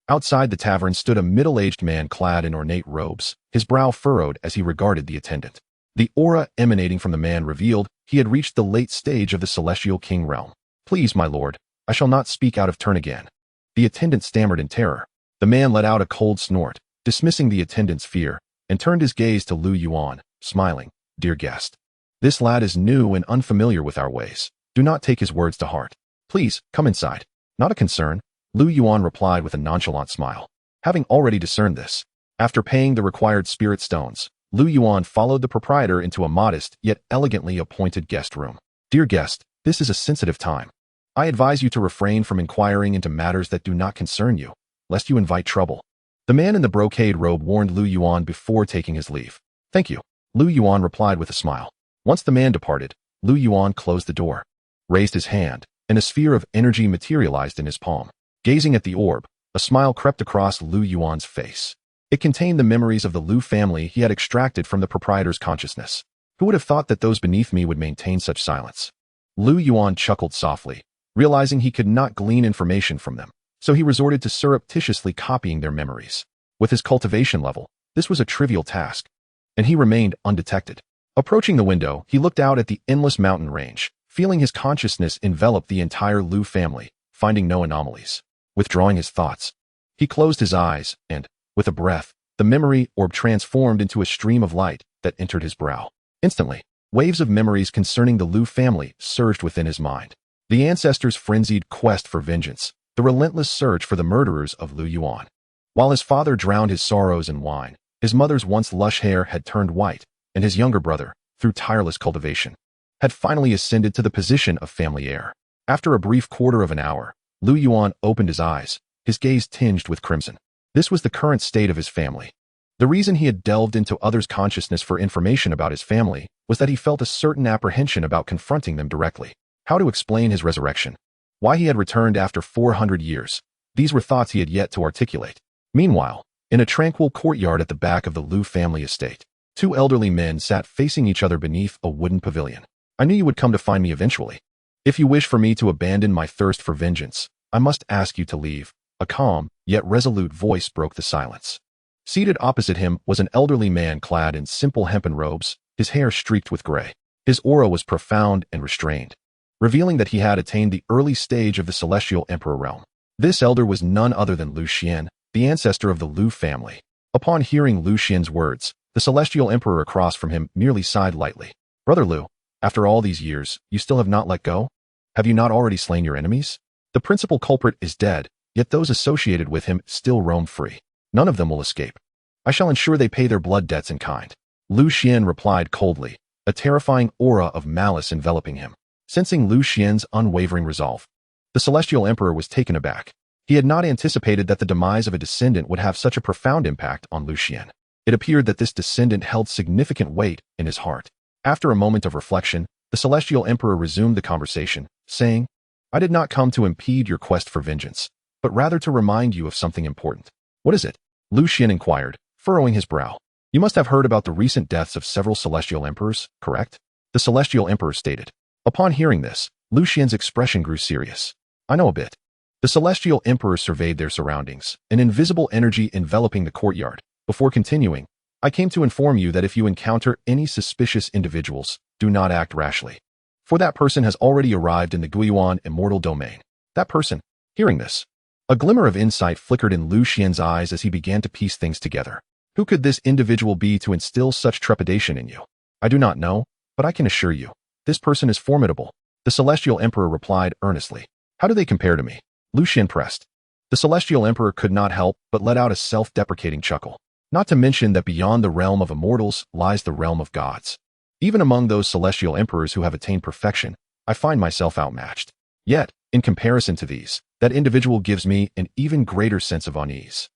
Outside the tavern stood a middle-aged man clad in ornate robes, his brow furrowed as he regarded the attendant. The aura emanating from the man revealed he had reached the late stage of the celestial king realm. Please, my lord, I shall not speak out of turn again. The attendant stammered in terror. The man let out a cold snort, dismissing the attendant's fear, and turned his gaze to Lu Yuan, smiling. Dear guest, this lad is new and unfamiliar with our ways. Do not take his words to heart. Please, come inside. Not a concern, Lu Yuan replied with a nonchalant smile. Having already discerned this, after paying the required spirit stones, Lu Yuan followed the proprietor into a modest yet elegantly appointed guest room. Dear guest, this is a sensitive time. I advise you to refrain from inquiring into matters that do not concern you, lest you invite trouble. The man in the brocade robe warned Lu Yuan before taking his leave. Thank you, Lu Yuan replied with a smile. Once the man departed, Lu Yuan closed the door, raised his hand, and a sphere of energy materialized in his palm. Gazing at the orb, a smile crept across Lu Yuan's face. It contained the memories of the Lu family he had extracted from the proprietor's consciousness. Who would have thought that those beneath me would maintain such silence? Lu Yuan chuckled softly, realizing he could not glean information from them, so he resorted to surreptitiously copying their memories. With his cultivation level, this was a trivial task, and he remained undetected. Approaching the window, he looked out at the endless mountain range, feeling his consciousness envelop the entire Lu family, finding no anomalies. Withdrawing his thoughts, he closed his eyes and, with a breath, the memory orb transformed into a stream of light that entered his brow. Instantly, waves of memories concerning the Liu family surged within his mind. The ancestors' frenzied quest for vengeance, the relentless search for the murderers of Liu Yuan. While his father drowned his sorrows in wine, his mother's once lush hair had turned white, and his younger brother, through tireless cultivation, had finally ascended to the position of family heir. After a brief quarter of an hour, Liu Yuan opened his eyes, his gaze tinged with crimson. This was the current state of his family. The reason he had delved into others' consciousness for information about his family was that he felt a certain apprehension about confronting them directly. How to explain his resurrection? Why he had returned after 400 years? These were thoughts he had yet to articulate. Meanwhile, in a tranquil courtyard at the back of the Liu family estate, two elderly men sat facing each other beneath a wooden pavilion. I knew you would come to find me eventually. If you wish for me to abandon my thirst for vengeance, I must ask you to leave. A calm, yet resolute voice broke the silence. Seated opposite him was an elderly man clad in simple hempen robes, his hair streaked with gray. His aura was profound and restrained, revealing that he had attained the early stage of the celestial emperor realm. This elder was none other than Liu Xian, the ancestor of the Liu family. Upon hearing Liu Xian's words, the celestial emperor across from him merely sighed lightly. Brother Liu, after all these years, you still have not let go? Have you not already slain your enemies? The principal culprit is dead, yet those associated with him still roam free. None of them will escape. I shall ensure they pay their blood debts in kind. Liu Xian replied coldly, a terrifying aura of malice enveloping him. Sensing Liu Xian's unwavering resolve, the celestial emperor was taken aback. He had not anticipated that the demise of a descendant would have such a profound impact on Liu Xian. It appeared that this descendant held significant weight in his heart. After a moment of reflection, the celestial emperor resumed the conversation, saying, I did not come to impede your quest for vengeance, but rather to remind you of something important. What is it? Liu Xian inquired, furrowing his brow. You must have heard about the recent deaths of several celestial emperors, correct? The celestial emperor stated. Upon hearing this, Liu Xian's expression grew serious. I know a bit. The celestial emperor surveyed their surroundings, an invisible energy enveloping the courtyard. Before continuing, I came to inform you that if you encounter any suspicious individuals, do not act rashly. For that person has already arrived in the Guiyuan immortal domain. That person, hearing this, a glimmer of insight flickered in Liu Xian's eyes as he began to piece things together. Who could this individual be to instill such trepidation in you? I do not know, but I can assure you, this person is formidable. The celestial emperor replied earnestly. How do they compare to me? Liu Xian pressed. The celestial emperor could not help but let out a self-deprecating chuckle. Not to mention that beyond the realm of immortals lies the realm of gods. Even among those celestial emperors who have attained perfection, I find myself outmatched. Yet, in comparison to these, that individual gives me an even greater sense of unease.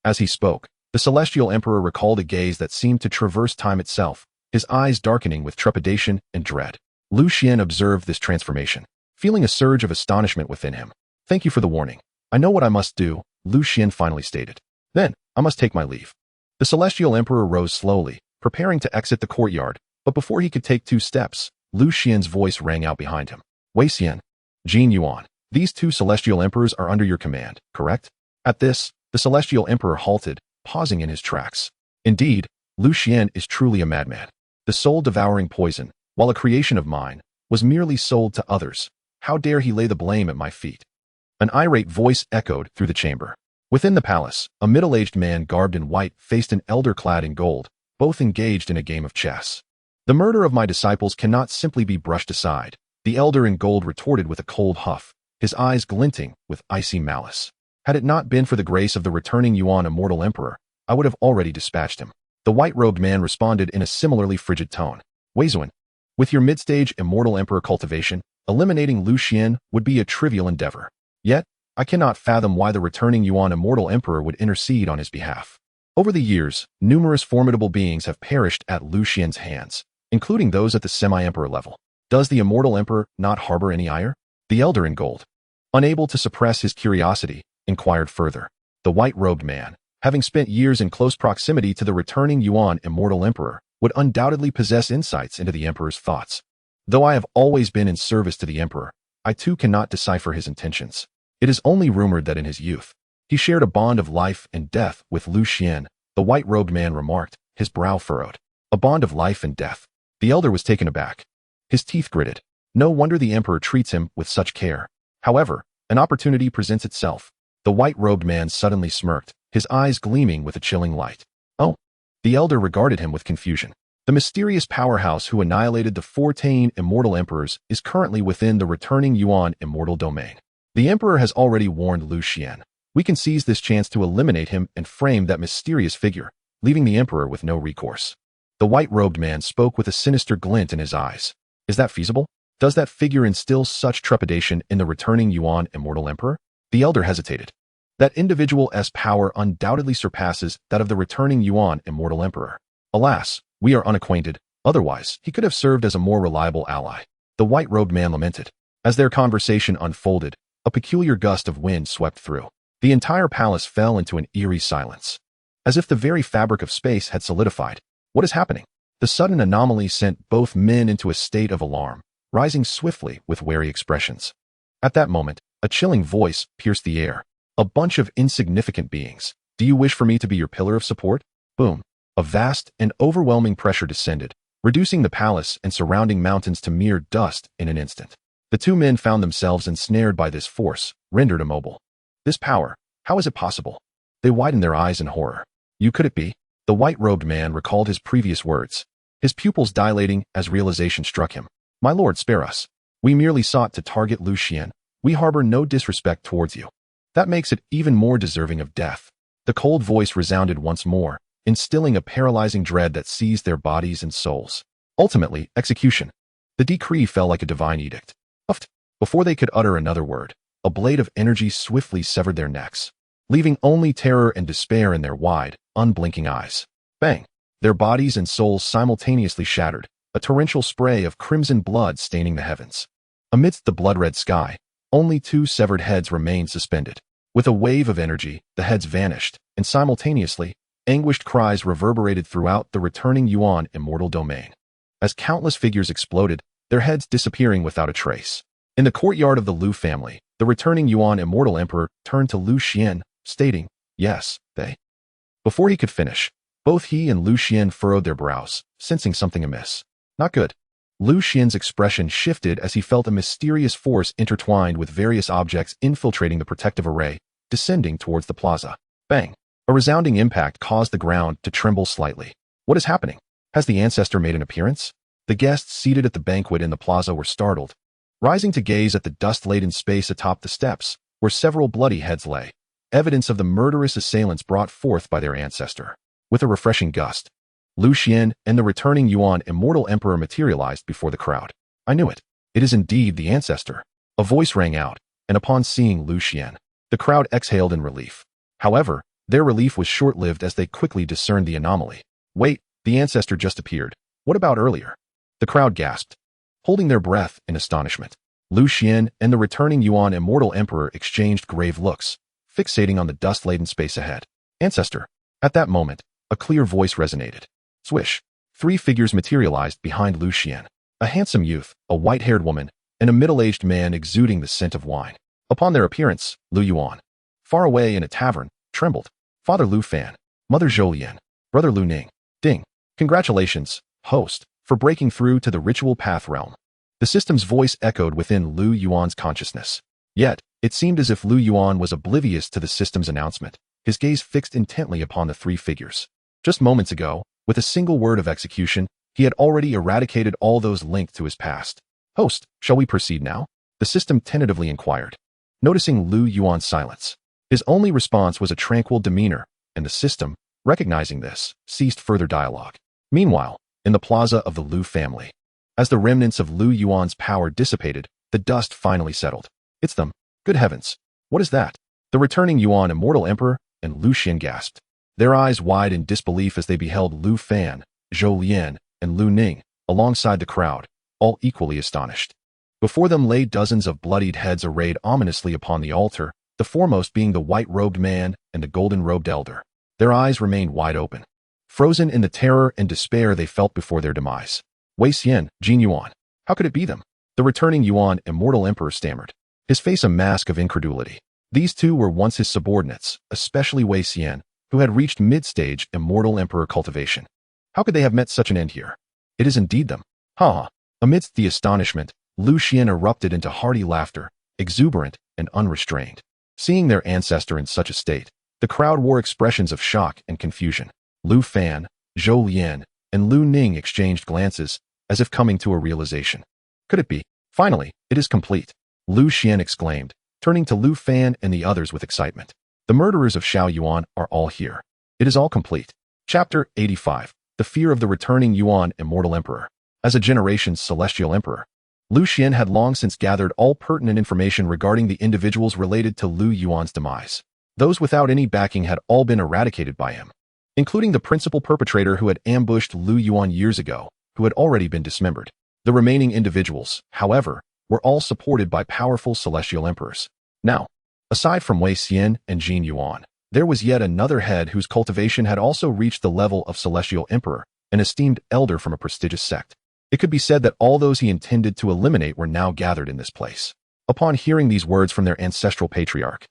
As he spoke, the celestial emperor recalled a gaze that seemed to traverse time itself, his eyes darkening with trepidation and dread. Liu Xian observed this transformation, feeling a surge of astonishment within him. Thank you for the warning. I know what I must do, Liu Xian finally stated. Then, I must take my leave. The celestial emperor rose slowly, preparing to exit the courtyard, but before he could take 2 steps, Liu Xian's voice rang out behind him. Wei Xian, Jin Yuan, these 2 celestial emperors are under your command, correct? At this, the celestial emperor halted, pausing in his tracks. Indeed, Liu Xian is truly a madman. The soul-devouring poison, while a creation of mine, was merely sold to others. How dare he lay the blame at my feet? An irate voice echoed through the chamber. Within the palace, a middle-aged man garbed in white faced an elder clad in gold, both engaged in a game of chess. The murder of my disciples cannot simply be brushed aside, the elder in gold retorted with a cold huff, his eyes glinting with icy malice. Had it not been for the grace of the returning Yuan immortal emperor, I would have already dispatched him. The white-robed man responded in a similarly frigid tone. Wei Zuan, with your mid-stage immortal emperor cultivation, eliminating Liu Xian would be a trivial endeavor. Yet, I cannot fathom why the returning Yuan immortal emperor would intercede on his behalf. Over the years, numerous formidable beings have perished at Liu Xian's hands, including those at the semi-emperor level. Does the immortal emperor not harbor any ire? The elder in gold, unable to suppress his curiosity, inquired further. The white-robed man, having spent years in close proximity to the returning Yuan immortal emperor, would undoubtedly possess insights into the emperor's thoughts. Though I have always been in service to the emperor, I too cannot decipher his intentions. It is only rumored that in his youth, he shared a bond of life and death with Liu Xian, the white-robed man remarked, his brow furrowed. A bond of life and death. The elder was taken aback. His teeth gritted. No wonder the emperor treats him with such care. However, An opportunity presents itself. The white-robed man suddenly smirked, his eyes gleaming with a chilling light. Oh. The elder regarded him with confusion. The mysterious powerhouse who annihilated the 14 immortal emperors is currently within the returning Yuan immortal domain. The emperor has already warned Lu Xian. We can seize this chance to eliminate him and frame that mysterious figure, leaving the emperor with no recourse. The white-robed man spoke with a sinister glint in his eyes. Is that feasible? Does that figure instill such trepidation in the returning Yuan immortal emperor? The elder hesitated. That individual's power undoubtedly surpasses that of the returning Yuan immortal emperor. Alas, we are unacquainted, otherwise he could have served as a more reliable ally. The white-robed man lamented. As their conversation unfolded, a peculiar gust of wind swept through. The entire palace fell into an eerie silence. As if the very fabric of space had solidified. What is happening? The sudden anomaly sent both men into a state of alarm, rising swiftly with wary expressions. At that moment, a chilling voice pierced the air. A bunch of insignificant beings. Do you wish for me to be your pillar of support? Boom. A vast and overwhelming pressure descended, reducing the palace and surrounding mountains to mere dust in an instant. The two men found themselves ensnared by this force, rendered immobile. This power, how is it possible? They widened their eyes in horror. Could it be? The white-robed man recalled his previous words, his pupils dilating as realization struck him. My lord, spare us. We merely sought to target Lu Xian. We harbor no disrespect towards you. That makes it even more deserving of death. The cold voice resounded once more, instilling a paralyzing dread that seized their bodies and souls. Ultimately, execution. The decree fell like a divine edict. Puffed. Before they could utter another word, a blade of energy swiftly severed their necks, leaving only terror and despair in their wide, unblinking eyes. Bang! Their bodies and souls simultaneously shattered, a torrential spray of crimson blood staining the heavens. Amidst the blood-red sky, only two severed heads remained suspended. With a wave of energy, the heads vanished, and simultaneously, anguished cries reverberated throughout the returning Yuan immortal domain. As countless figures exploded, their heads disappearing without a trace. In the courtyard of the Lu family, the returning Yuan immortal emperor turned to Lu Xian, stating, yes, they. Before he could finish, both he and Lu Xian furrowed their brows, sensing something amiss. Not good. Lu Xian's expression shifted as he felt a mysterious force intertwined with various objects infiltrating the protective array, descending towards the plaza. Bang! A resounding impact caused the ground to tremble slightly. What is happening? Has the ancestor made an appearance? The guests seated at the banquet in the plaza were startled, rising to gaze at the dust-laden space atop the steps, where several bloody heads lay, evidence of the murderous assailants brought forth by their ancestor. With a refreshing gust, Lu Xian and the returning Yuan immortal emperor materialized before the crowd. I knew it. It is indeed the ancestor. A voice rang out, and upon seeing Lu Xian, the crowd exhaled in relief. However, their relief was short-lived as they quickly discerned the anomaly. Wait, the ancestor just appeared. What about earlier? The crowd gasped, holding their breath in astonishment. Lu Xian and the returning Yuan immortal emperor exchanged grave looks, fixating on the dust-laden space ahead. Ancestor. At that moment, a clear voice resonated. Swish. Three figures materialized behind Lu Xian. A handsome youth, a white-haired woman, and a middle-aged man exuding the scent of wine. Upon their appearance, Lu Yuan, far away in a tavern, trembled. Father Lu Fan, Mother Zhou Lian, Brother Lu Ning. Ding. Congratulations, host, for breaking through to the ritual path realm. The system's voice echoed within Lu Yuan's consciousness. Yet, it seemed as if Lu Yuan was oblivious to the system's announcement, his gaze fixed intently upon the three figures. Just moments ago, with a single word of execution, he had already eradicated all those linked to his past. Host, shall we proceed now? The system tentatively inquired. Noticing Lu Yuan's silence, his only response was a tranquil demeanor, and the system, recognizing this, ceased further dialogue. Meanwhile, in the plaza of the Lu family, as the remnants of Lu Yuan's power dissipated, the dust finally settled. It's them. Good heavens. What is that? The returning Yuan immortal emperor and Lu Xian gasped, their eyes wide in disbelief as they beheld Lu Fan, Zhou Lian, and Lu Ning, alongside the crowd, all equally astonished. Before them lay dozens of bloodied heads arrayed ominously upon the altar, the foremost being the white-robed man and the golden-robed elder. Their eyes remained wide open, frozen in the terror and despair they felt before their demise. Wei Xian, Jin Yuan. How could it be them? The returning Yuan immortal emperor stammered, his face a mask of incredulity. These two were once his subordinates, especially Wei Xian, who had reached mid-stage immortal emperor cultivation. How could they have met such an end here? It is indeed them. Ha ha. Amidst the astonishment, Lu Xian erupted into hearty laughter, exuberant, and unrestrained. Seeing their ancestor in such a state, the crowd wore expressions of shock and confusion. Lu Fan, Zhou Lian, and Lu Ning exchanged glances, as if coming to a realization. Could it be? Finally, it is complete, Lu Xian exclaimed, turning to Lu Fan and the others with excitement. The murderers of Xiao Yuan are all here. It is all complete. Chapter 85. The Fear of the Returning Yuan Immortal Emperor. As a generation's celestial emperor, Lu Xian had long since gathered all pertinent information regarding the individuals related to Lu Yuan's demise. Those without any backing had all been eradicated by him, including the principal perpetrator who had ambushed Lu Yuan years ago, who had already been dismembered. The remaining individuals, however, were all supported by powerful celestial emperors. Now, aside from Wei Xian and Jin Yuan, there was yet another head whose cultivation had also reached the level of celestial emperor, an esteemed elder from a prestigious sect. It could be said that all those he intended to eliminate were now gathered in this place. Upon hearing these words from their ancestral patriarch,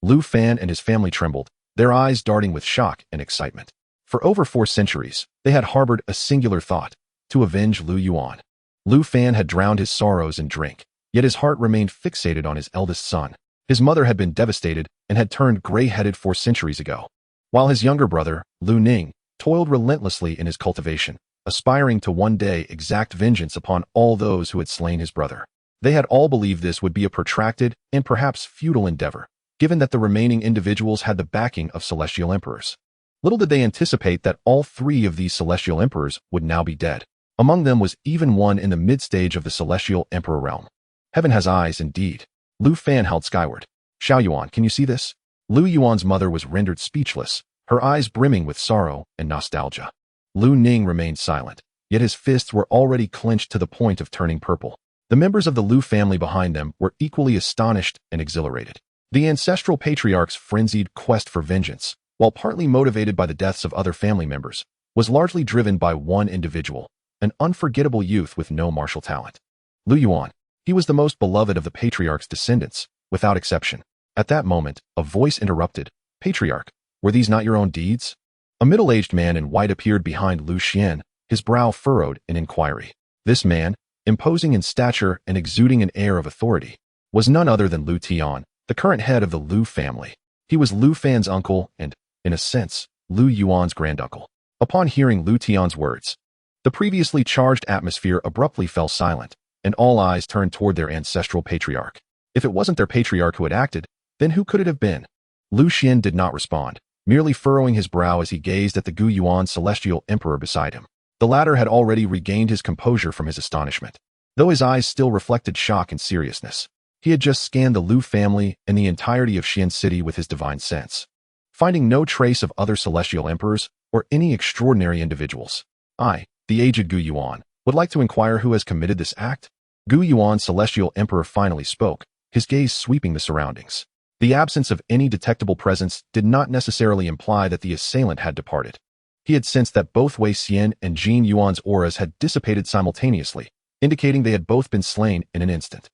Lu Fan and his family trembled, their eyes darting with shock and excitement. For over 4 centuries, they had harbored a singular thought: to avenge Lu Yuan. Lu Fan had drowned his sorrows in drink, yet his heart remained fixated on his eldest son. His mother had been devastated and had turned gray-headed 4 centuries ago, while his younger brother, Lu Ning, toiled relentlessly in his cultivation, aspiring to one day exact vengeance upon all those who had slain his brother. They had all believed this would be a protracted and perhaps futile endeavor, given that the remaining individuals had the backing of celestial emperors. Little did they anticipate that all 3 of these celestial emperors would now be dead. Among them was even one in the mid-stage of the celestial emperor realm. Heaven has eyes indeed. Lu Fan held skyward. Xiao Yuan, can you see this? Lu Yuan's mother was rendered speechless, her eyes brimming with sorrow and nostalgia. Lu Ning remained silent, yet his fists were already clenched to the point of turning purple. The members of the Lu family behind them were equally astonished and exhilarated. The ancestral patriarch's frenzied quest for vengeance, while partly motivated by the deaths of other family members, was largely driven by one individual, an unforgettable youth with no martial talent. Lu Yuan. He was the most beloved of the patriarch's descendants, without exception. At that moment, a voice interrupted. Patriarch, were these not your own deeds? A middle-aged man in white appeared behind Lu Xian, his brow furrowed in inquiry. This man, imposing in stature and exuding an air of authority, was none other than Lu Tian, the current head of the Lu family. He was Lu Fan's uncle and, in a sense, Lu Yuan's granduncle. Upon hearing Lu Tian's words, the previously charged atmosphere abruptly fell silent, and all eyes turned toward their ancestral patriarch. If it wasn't their patriarch who had acted, then who could it have been? Lu Xian did not respond, merely furrowing his brow as he gazed at the Gu Yuan celestial emperor beside him. The latter had already regained his composure from his astonishment, though his eyes still reflected shock and seriousness. He had just scanned the Lu family and the entirety of Xian City with his divine sense, finding no trace of other celestial emperors or any extraordinary individuals. I, the aged Gu Yuan, would like to inquire who has committed this act? Gu Yuan's celestial emperor finally spoke, his gaze sweeping the surroundings. The absence of any detectable presence did not necessarily imply that the assailant had departed. He had sensed that both Wei Xian and Jin Yuan's auras had dissipated simultaneously, indicating they had both been slain in an instant.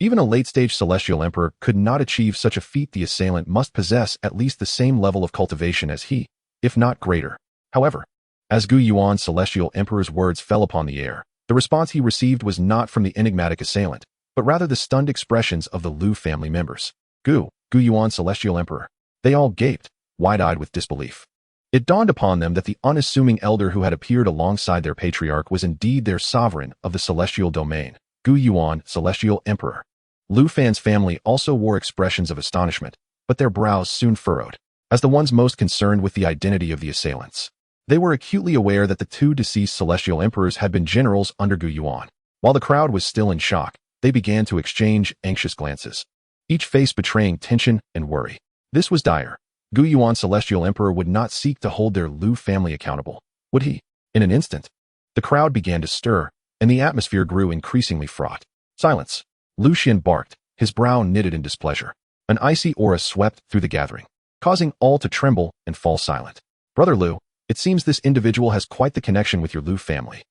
Even a late-stage celestial emperor could not achieve such a feat. The assailant must possess at least the same level of cultivation as he, if not greater. However, as Gu Yuan's celestial emperor's words fell upon the air, the response he received was not from the enigmatic assailant, but rather the stunned expressions of the Lu family members. Gu Yuan's celestial emperor. They all gaped, wide-eyed with disbelief. It dawned upon them that the unassuming elder who had appeared alongside their patriarch was indeed their sovereign of the celestial domain, Gu Yuan, celestial emperor. Lu Fan's family also wore expressions of astonishment, but their brows soon furrowed, as the ones most concerned with the identity of the assailants. They were acutely aware that the 2 deceased celestial emperors had been generals under Gu Yuan. While the crowd was still in shock, they began to exchange anxious glances, each face betraying tension and worry. This was dire. Gu Yuan's celestial emperor would not seek to hold their Lu family accountable, would he? In an instant, the crowd began to stir, and the atmosphere grew increasingly fraught. Silence. Lu Xian barked, his brow knitted in displeasure. An icy aura swept through the gathering, causing all to tremble and fall silent. Brother Lu, it seems this individual has quite the connection with your Lu family.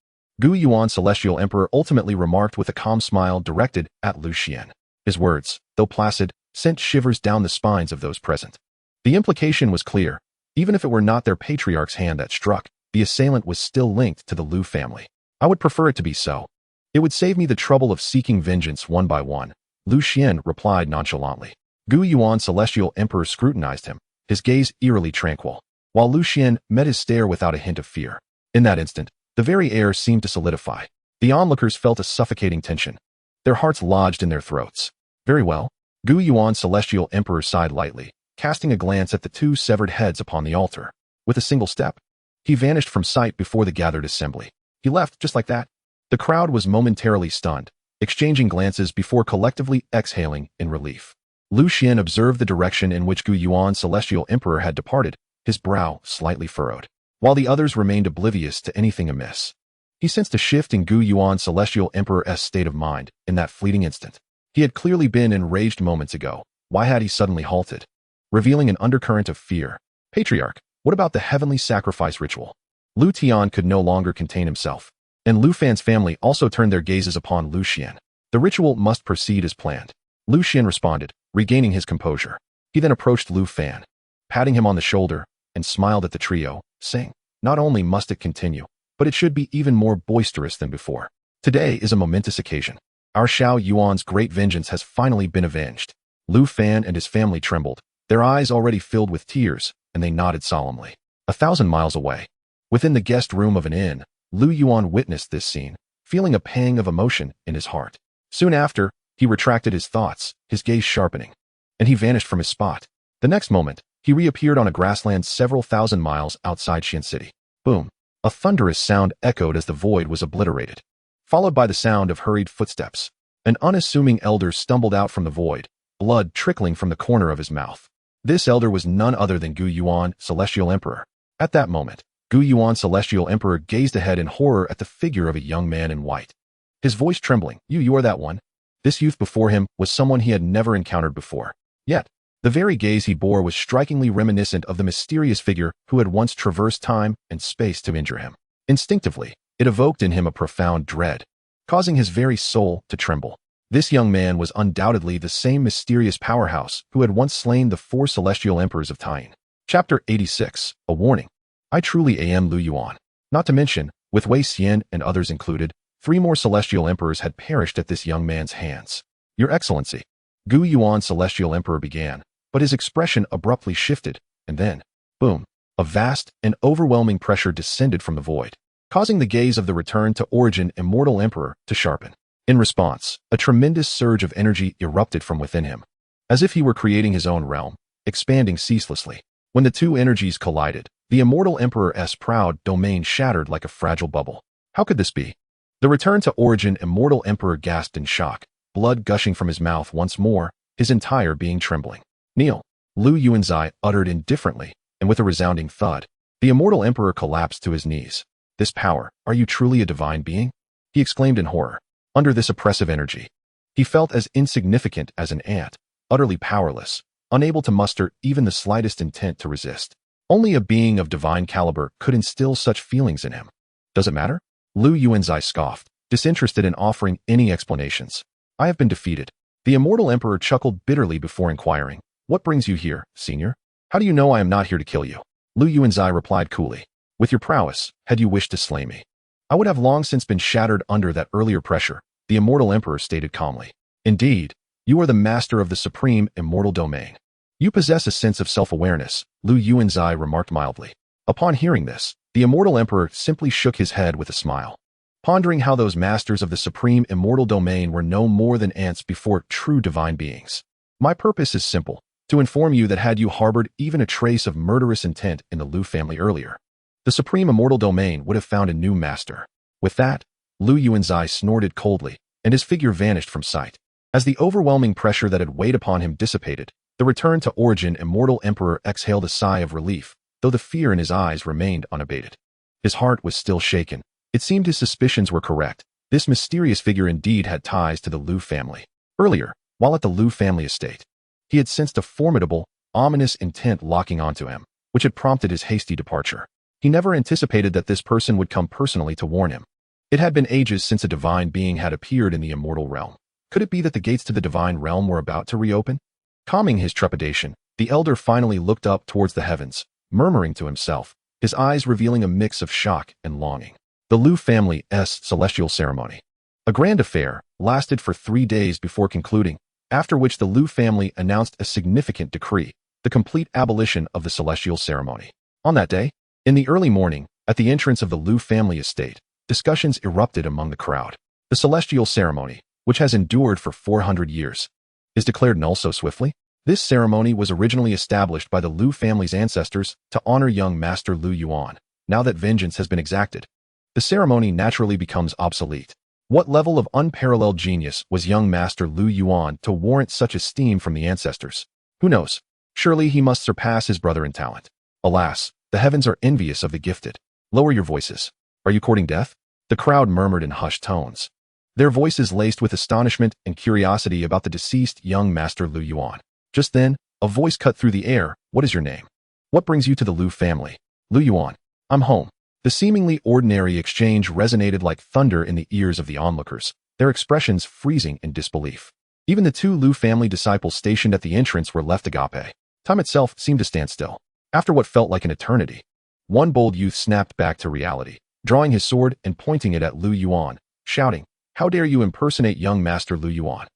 Gu Yuan's celestial emperor ultimately remarked with a calm smile directed at Lu Xian. His words, though placid, sent shivers down the spines of those present. The implication was clear. Even if it were not their patriarch's hand that struck, the assailant was still linked to the Lu family. I would prefer it to be so. It would save me the trouble of seeking vengeance one by one, Lu Xian replied nonchalantly. Gu Yuan Celestial Emperor scrutinized him, his gaze eerily tranquil, while Lu Xian met his stare without a hint of fear. In that instant, the very air seemed to solidify. The onlookers felt a suffocating tension. Their hearts lodged in their throats. Very well. Gu Yuan Celestial Emperor sighed lightly, casting a glance at the two severed heads upon the altar. With a single step, he vanished from sight before the gathered assembly. He left just like that. The crowd was momentarily stunned, exchanging glances before collectively exhaling in relief. Lu Xian observed the direction in which Gu Yuan Celestial Emperor had departed, his brow slightly furrowed, while the others remained oblivious to anything amiss. He sensed a shift in Gu Yuan Celestial Emperor's state of mind in that fleeting instant. He had clearly been enraged moments ago. Why had he suddenly halted? Revealing an undercurrent of fear. Patriarch, what about the heavenly sacrifice ritual? Lu Tian could no longer contain himself, and Lu Fan's family also turned their gazes upon Lu Xian. The ritual must proceed as planned. Lu Xian responded, regaining his composure. He then approached Lu Fan, patting him on the shoulder, and smiled at the trio, saying, not only must it continue, but it should be even more boisterous than before. Today is a momentous occasion. Our Xiao Yuan's great vengeance has finally been avenged. Lu Fan and his family trembled, their eyes already filled with tears, and they nodded solemnly. 1,000 miles away, within the guest room of an inn, Lu Yuan witnessed this scene, feeling a pang of emotion in his heart. Soon after, he retracted his thoughts, his gaze sharpening, and he vanished from his spot. The next moment, he reappeared on a grassland several thousand miles outside Xian City. Boom! A thunderous sound echoed as the void was obliterated, followed by the sound of hurried footsteps. An unassuming elder stumbled out from the void, blood trickling from the corner of his mouth. This elder was none other than Gu Yuan, Celestial Emperor. At that moment, Gu Yuan, Celestial Emperor gazed ahead in horror at the figure of a young man in white. His voice trembling, You are that one? This youth before him was someone he had never encountered before. Yet, the very gaze he bore was strikingly reminiscent of the mysterious figure who had once traversed time and space to injure him. Instinctively, it evoked in him a profound dread, causing his very soul to tremble. This young man was undoubtedly the same mysterious powerhouse who had once slain the 4 celestial emperors of Tyne. Chapter 86, A Warning. I truly am Lu Yuan. Not to mention, with Wei Xian and others included, 3 more celestial emperors had perished at this young man's hands. Your Excellency. Gu Yuan Celestial Emperor began, but his expression abruptly shifted, and then, boom, a vast and overwhelming pressure descended from the void, causing the gaze of the returned to origin immortal emperor to sharpen. In response, a tremendous surge of energy erupted from within him, as if he were creating his own realm, expanding ceaselessly. When the two energies collided, the immortal emperor's proud domain shattered like a fragile bubble. How could this be? The return to origin immortal emperor gasped in shock, blood gushing from his mouth once more, his entire being trembling. Kneel, Lu Yuanzai uttered indifferently, and with a resounding thud, the immortal emperor collapsed to his knees. This power, are you truly a divine being? He exclaimed in horror. Under this oppressive energy, he felt as insignificant as an ant, utterly powerless, unable to muster even the slightest intent to resist. Only a being of divine caliber could instill such feelings in him. Does it matter? Lu Yuanzai scoffed, disinterested in offering any explanations. I have been defeated. The immortal emperor chuckled bitterly before inquiring, What brings you here, senior? How do you know I am not here to kill you? Lu Yuanzai replied coolly, With your prowess, had you wished to slay me, I would have long since been shattered under that earlier pressure, the immortal emperor stated calmly. Indeed, you are the master of the supreme immortal domain. You possess a sense of self-awareness, Lu Yuanzai remarked mildly. Upon hearing this, the immortal emperor simply shook his head with a smile, pondering how those masters of the supreme immortal domain were no more than ants before true divine beings. My purpose is simple, to inform you that had you harbored even a trace of murderous intent in the Lu family earlier, the supreme immortal domain would have found a new master. With that, Lu Yuanzai snorted coldly, and his figure vanished from sight. As the overwhelming pressure that had weighed upon him dissipated, the return to origin immortal emperor exhaled a sigh of relief, though the fear in his eyes remained unabated. His heart was still shaken. It seemed his suspicions were correct. This mysterious figure indeed had ties to the Lu family. Earlier, while at the Lu family estate, he had sensed a formidable, ominous intent locking onto him, which had prompted his hasty departure. He never anticipated that this person would come personally to warn him. It had been ages since a divine being had appeared in the immortal realm. Could it be that the gates to the divine realm were about to reopen? Calming his trepidation, the elder finally looked up towards the heavens, murmuring to himself, his eyes revealing a mix of shock and longing. The Lu family's celestial ceremony. A grand affair lasted for 3 days before concluding, after which the Lu family announced a significant decree, the complete abolition of the celestial ceremony. On that day, in the early morning, at the entrance of the Lu family estate, discussions erupted among the crowd. The celestial ceremony, which has endured for 400 years, is declared null so swiftly? This ceremony was originally established by the Lu family's ancestors to honor young Master Lu Yuan. Now that vengeance has been exacted, the ceremony naturally becomes obsolete. What level of unparalleled genius was young Master Lu Yuan to warrant such esteem from the ancestors? Who knows? Surely he must surpass his brother in talent. Alas, the heavens are envious of the gifted. Lower your voices. Are you courting death? The crowd murmured in hushed tones, their voices laced with astonishment and curiosity about the deceased young Master Lu Yuan. Just then, a voice cut through the air. What is your name? What brings you to the Lu family? Lu Yuan. I'm home. The seemingly ordinary exchange resonated like thunder in the ears of the onlookers, their expressions freezing in disbelief. Even the two Lu family disciples stationed at the entrance were left agape. Time itself seemed to stand still. After what felt like an eternity, one bold youth snapped back to reality, drawing his sword and pointing it at Lu Yuan, shouting, "How dare you impersonate young Master Lu Yuan?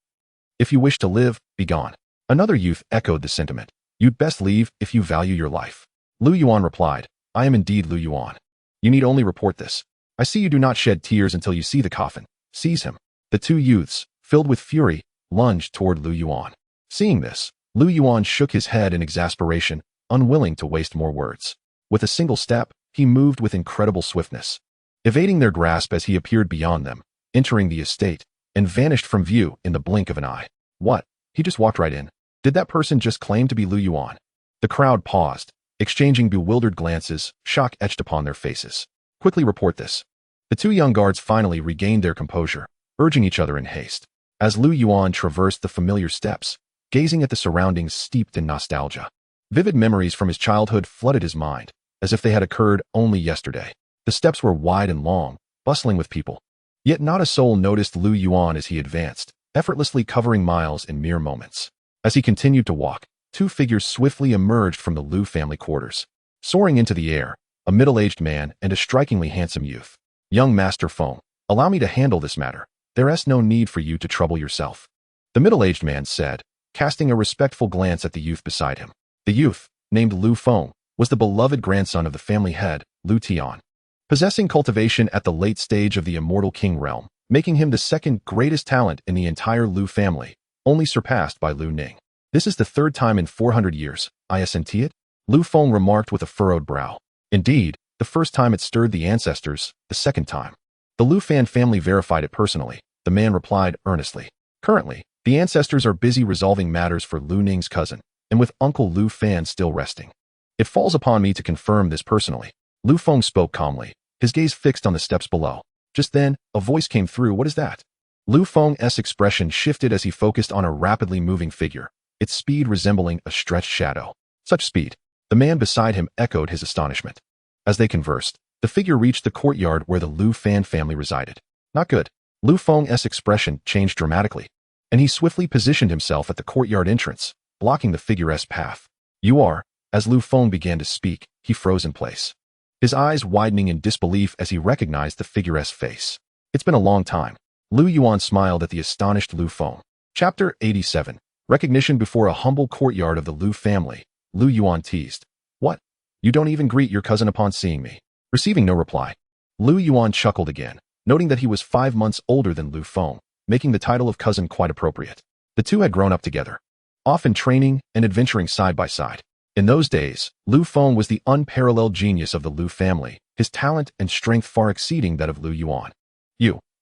If you wish to live, be gone." Another youth echoed the sentiment. "You'd best leave if you value your life." Lu Yuan replied, "I am indeed Lu Yuan. You need only report this. I see you do not shed tears until you see the coffin. Seize him." The two youths, filled with fury, lunged toward Lu Yuan. Seeing this, Lu Yuan shook his head in exasperation, unwilling to waste more words. With a single step, he moved with incredible swiftness, evading their grasp as he appeared beyond them, entering the estate, and vanished from view in the blink of an eye. What? He just walked right in. Did that person just claim to be Lu Yuan? The crowd paused, exchanging bewildered glances, shock etched upon their faces. Quickly report this. The two young guards finally regained their composure, urging each other in haste. As Lu Yuan traversed the familiar steps, gazing at the surroundings steeped in nostalgia, vivid memories from his childhood flooded his mind, as if they had occurred only yesterday. The steps were wide and long, bustling with people. Yet not a soul noticed Lu Yuan as he advanced, effortlessly covering miles in mere moments. As he continued to walk, two figures swiftly emerged from the Lu family quarters. Soaring into the air, a middle-aged man and a strikingly handsome youth. "Young Master Feng, allow me to handle this matter. There is no need for you to trouble yourself," the middle-aged man said, casting a respectful glance at the youth beside him. The youth, named Lu Feng, was the beloved grandson of the family head, Lu Tian, possessing cultivation at the late stage of the immortal king realm, making him the second greatest talent in the entire Lu family, only surpassed by Lu Ning. "This is the third time in 400 years, I assent it," Lu Feng remarked with a furrowed brow. Indeed, the first time it stirred the ancestors, the second time. The Lu Fan family verified it personally, the man replied earnestly. Currently, the ancestors are busy resolving matters for Lu Ning's cousin, and with Uncle Lu Fan still resting. It falls upon me to confirm this personally. Lu Feng spoke calmly, his gaze fixed on the steps below. Just then, a voice came through. "What is that?" Lu Feng's expression shifted as he focused on a rapidly moving figure, its speed resembling a stretched shadow. Such speed! The man beside him echoed his astonishment. As they conversed, the figure reached the courtyard where the Lu Fan family resided. Not good. Lu Feng's expression changed dramatically, and he swiftly positioned himself at the courtyard entrance, blocking the figure's path. "You are..." As Lu Feng began to speak, he froze in place, his eyes widening in disbelief as he recognized the figure's face. "It's been a long time." Lu Yuan smiled at the astonished Lu Feng. Chapter 87. Recognition before a humble courtyard of the Lu family. Lu Yuan teased. "What? You don't even greet your cousin upon seeing me?" Receiving no reply, Lu Yuan chuckled again, noting that he was 5 months older than Lu Feng, making the title of cousin quite appropriate. The two had grown up together, often training and adventuring side by side. In those days, Lu Feng was the unparalleled genius of the Lu family, his talent and strength far exceeding that of Lu Yuan.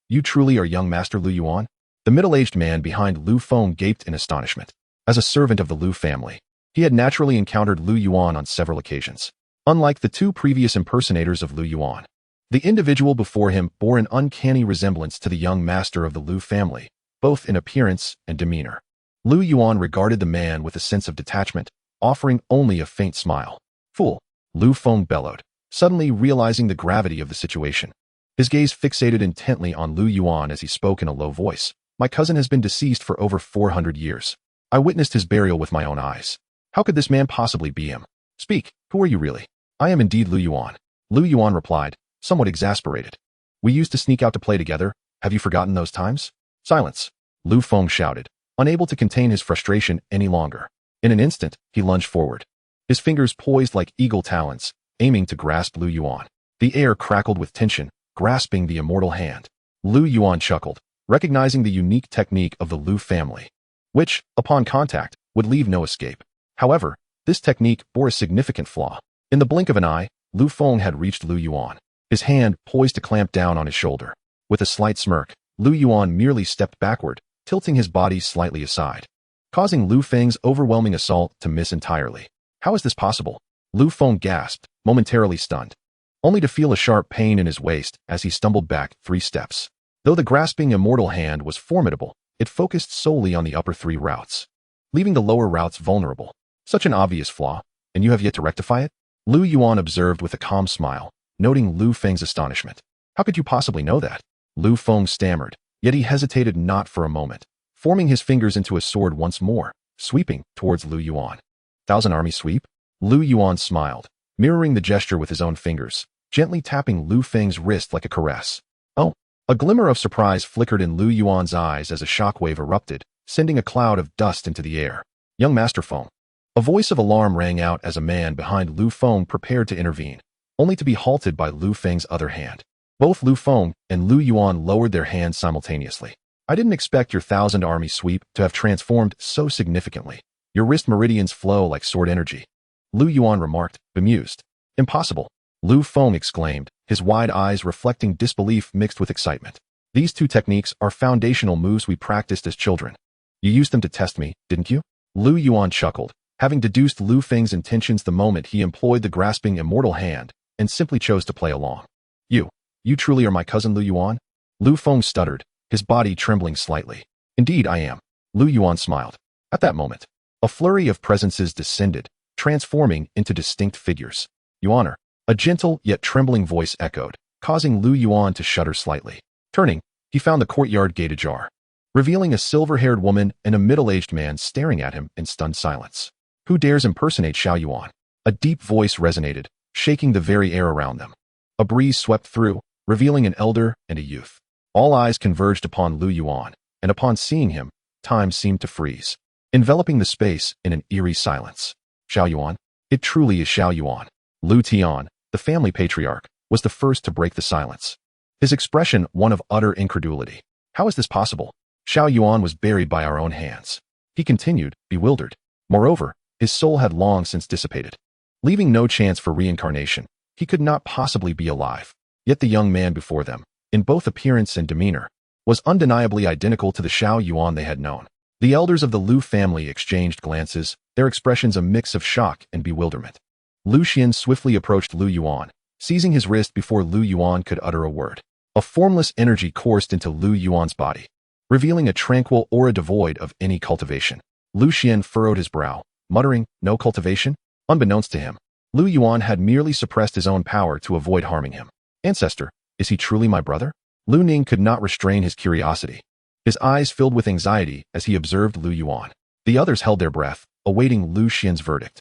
You truly are young Master Lu Yuan?" The middle-aged man behind Lu Feng gaped in astonishment. As a servant of the Lu family, he had naturally encountered Lu Yuan on several occasions. Unlike the two previous impersonators of Lu Yuan, the individual before him bore an uncanny resemblance to the young master of the Lu family, both in appearance and demeanor. Lu Yuan regarded the man with a sense of detachment, offering only a faint smile. "Fool!" Lu Feng bellowed, suddenly realizing the gravity of the situation. His gaze fixated intently on Lu Yuan as he spoke in a low voice. "My cousin has been deceased for over 400 years. I witnessed his burial with my own eyes. How could this man possibly be him? Speak, who are you really?" "I am indeed Lu Yuan," Lu Yuan replied, somewhat exasperated. "We used to sneak out to play together. Have you forgotten those times?" "Silence!" Lu Feng shouted, unable to contain his frustration any longer. In an instant, he lunged forward, his fingers poised like eagle talons, aiming to grasp Lu Yuan. The air crackled with tension, grasping the immortal hand. Lu Yuan chuckled, recognizing the unique technique of the Lu family, which, upon contact, would leave no escape. However, this technique bore a significant flaw. In the blink of an eye, Lu Feng had reached Lu Yuan, his hand poised to clamp down on his shoulder. With a slight smirk, Lu Yuan merely stepped backward, tilting his body slightly aside, causing Lu Feng's overwhelming assault to miss entirely. How is this possible? Lu Feng gasped, momentarily stunned, only to feel a sharp pain in his waist as he stumbled back 3 steps. Though the grasping immortal hand was formidable, it focused solely on the upper 3 routes, leaving the lower routes vulnerable. Such an obvious flaw, and you have yet to rectify it? Lu Yuan observed with a calm smile, noting Lu Feng's astonishment. How could you possibly know that? Lu Feng stammered, yet he hesitated not for a moment, forming his fingers into a sword once more, sweeping towards Lu Yuan. 1,000 army sweep? Lu Yuan smiled, mirroring the gesture with his own fingers, gently tapping Lu Feng's wrist like a caress. Oh! A glimmer of surprise flickered in Lu Yuan's eyes as a shockwave erupted, sending a cloud of dust into the air. Young Master Feng. A voice of alarm rang out as a man behind Lu Feng prepared to intervene, only to be halted by Lu Feng's other hand. Both Lu Feng and Lu Yuan lowered their hands simultaneously. I didn't expect your 1,000 army sweep to have transformed so significantly. Your wrist meridians flow like sword energy. Lu Yuan remarked, bemused. Impossible. Lu Feng exclaimed, his wide eyes reflecting disbelief mixed with excitement. These 2 techniques are foundational moves we practiced as children. You used them to test me, didn't you? Lu Yuan chuckled, having deduced Lu Feng's intentions the moment he employed the grasping immortal hand, and simply chose to play along. You truly are my cousin Lu Yuan? Lu Feng stuttered, his body trembling slightly. Indeed I am. Lu Yuan smiled. At that moment, a flurry of presences descended, transforming into distinct figures. Yuaner, a gentle yet trembling voice echoed, causing Lu Yuan to shudder slightly. Turning, he found the courtyard gate ajar, revealing a silver-haired woman and a middle-aged man staring at him in stunned silence. Who dares impersonate Xiao Yuan? A deep voice resonated, shaking the very air around them. A breeze swept through, revealing an elder and a youth. All eyes converged upon Lu Yuan, and upon seeing him, time seemed to freeze, enveloping the space in an eerie silence. Xiao Yuan? It truly is Xiao Yuan. Lu Tian, the family patriarch, was the first to break the silence, his expression one of utter incredulity. How is this possible? Xiao Yuan was buried by our own hands. He continued, bewildered. Moreover, his soul had long since dissipated, leaving no chance for reincarnation. He could not possibly be alive. Yet the young man before them, in both appearance and demeanor, was undeniably identical to the Xiao Yuan they had known. The elders of the Lu family exchanged glances, their expressions a mix of shock and bewilderment. Lu Xian swiftly approached Lu Yuan, seizing his wrist before Lu Yuan could utter a word. A formless energy coursed into Lu Yuan's body, revealing a tranquil aura devoid of any cultivation. Lu Xian furrowed his brow, muttering, "No cultivation?" Unbeknownst to him, Lu Yuan had merely suppressed his own power to avoid harming him. Ancestor, is he truly my brother? Lu Ning could not restrain his curiosity. His eyes filled with anxiety as he observed Lu Yuan. The others held their breath, awaiting Lu Xian's verdict.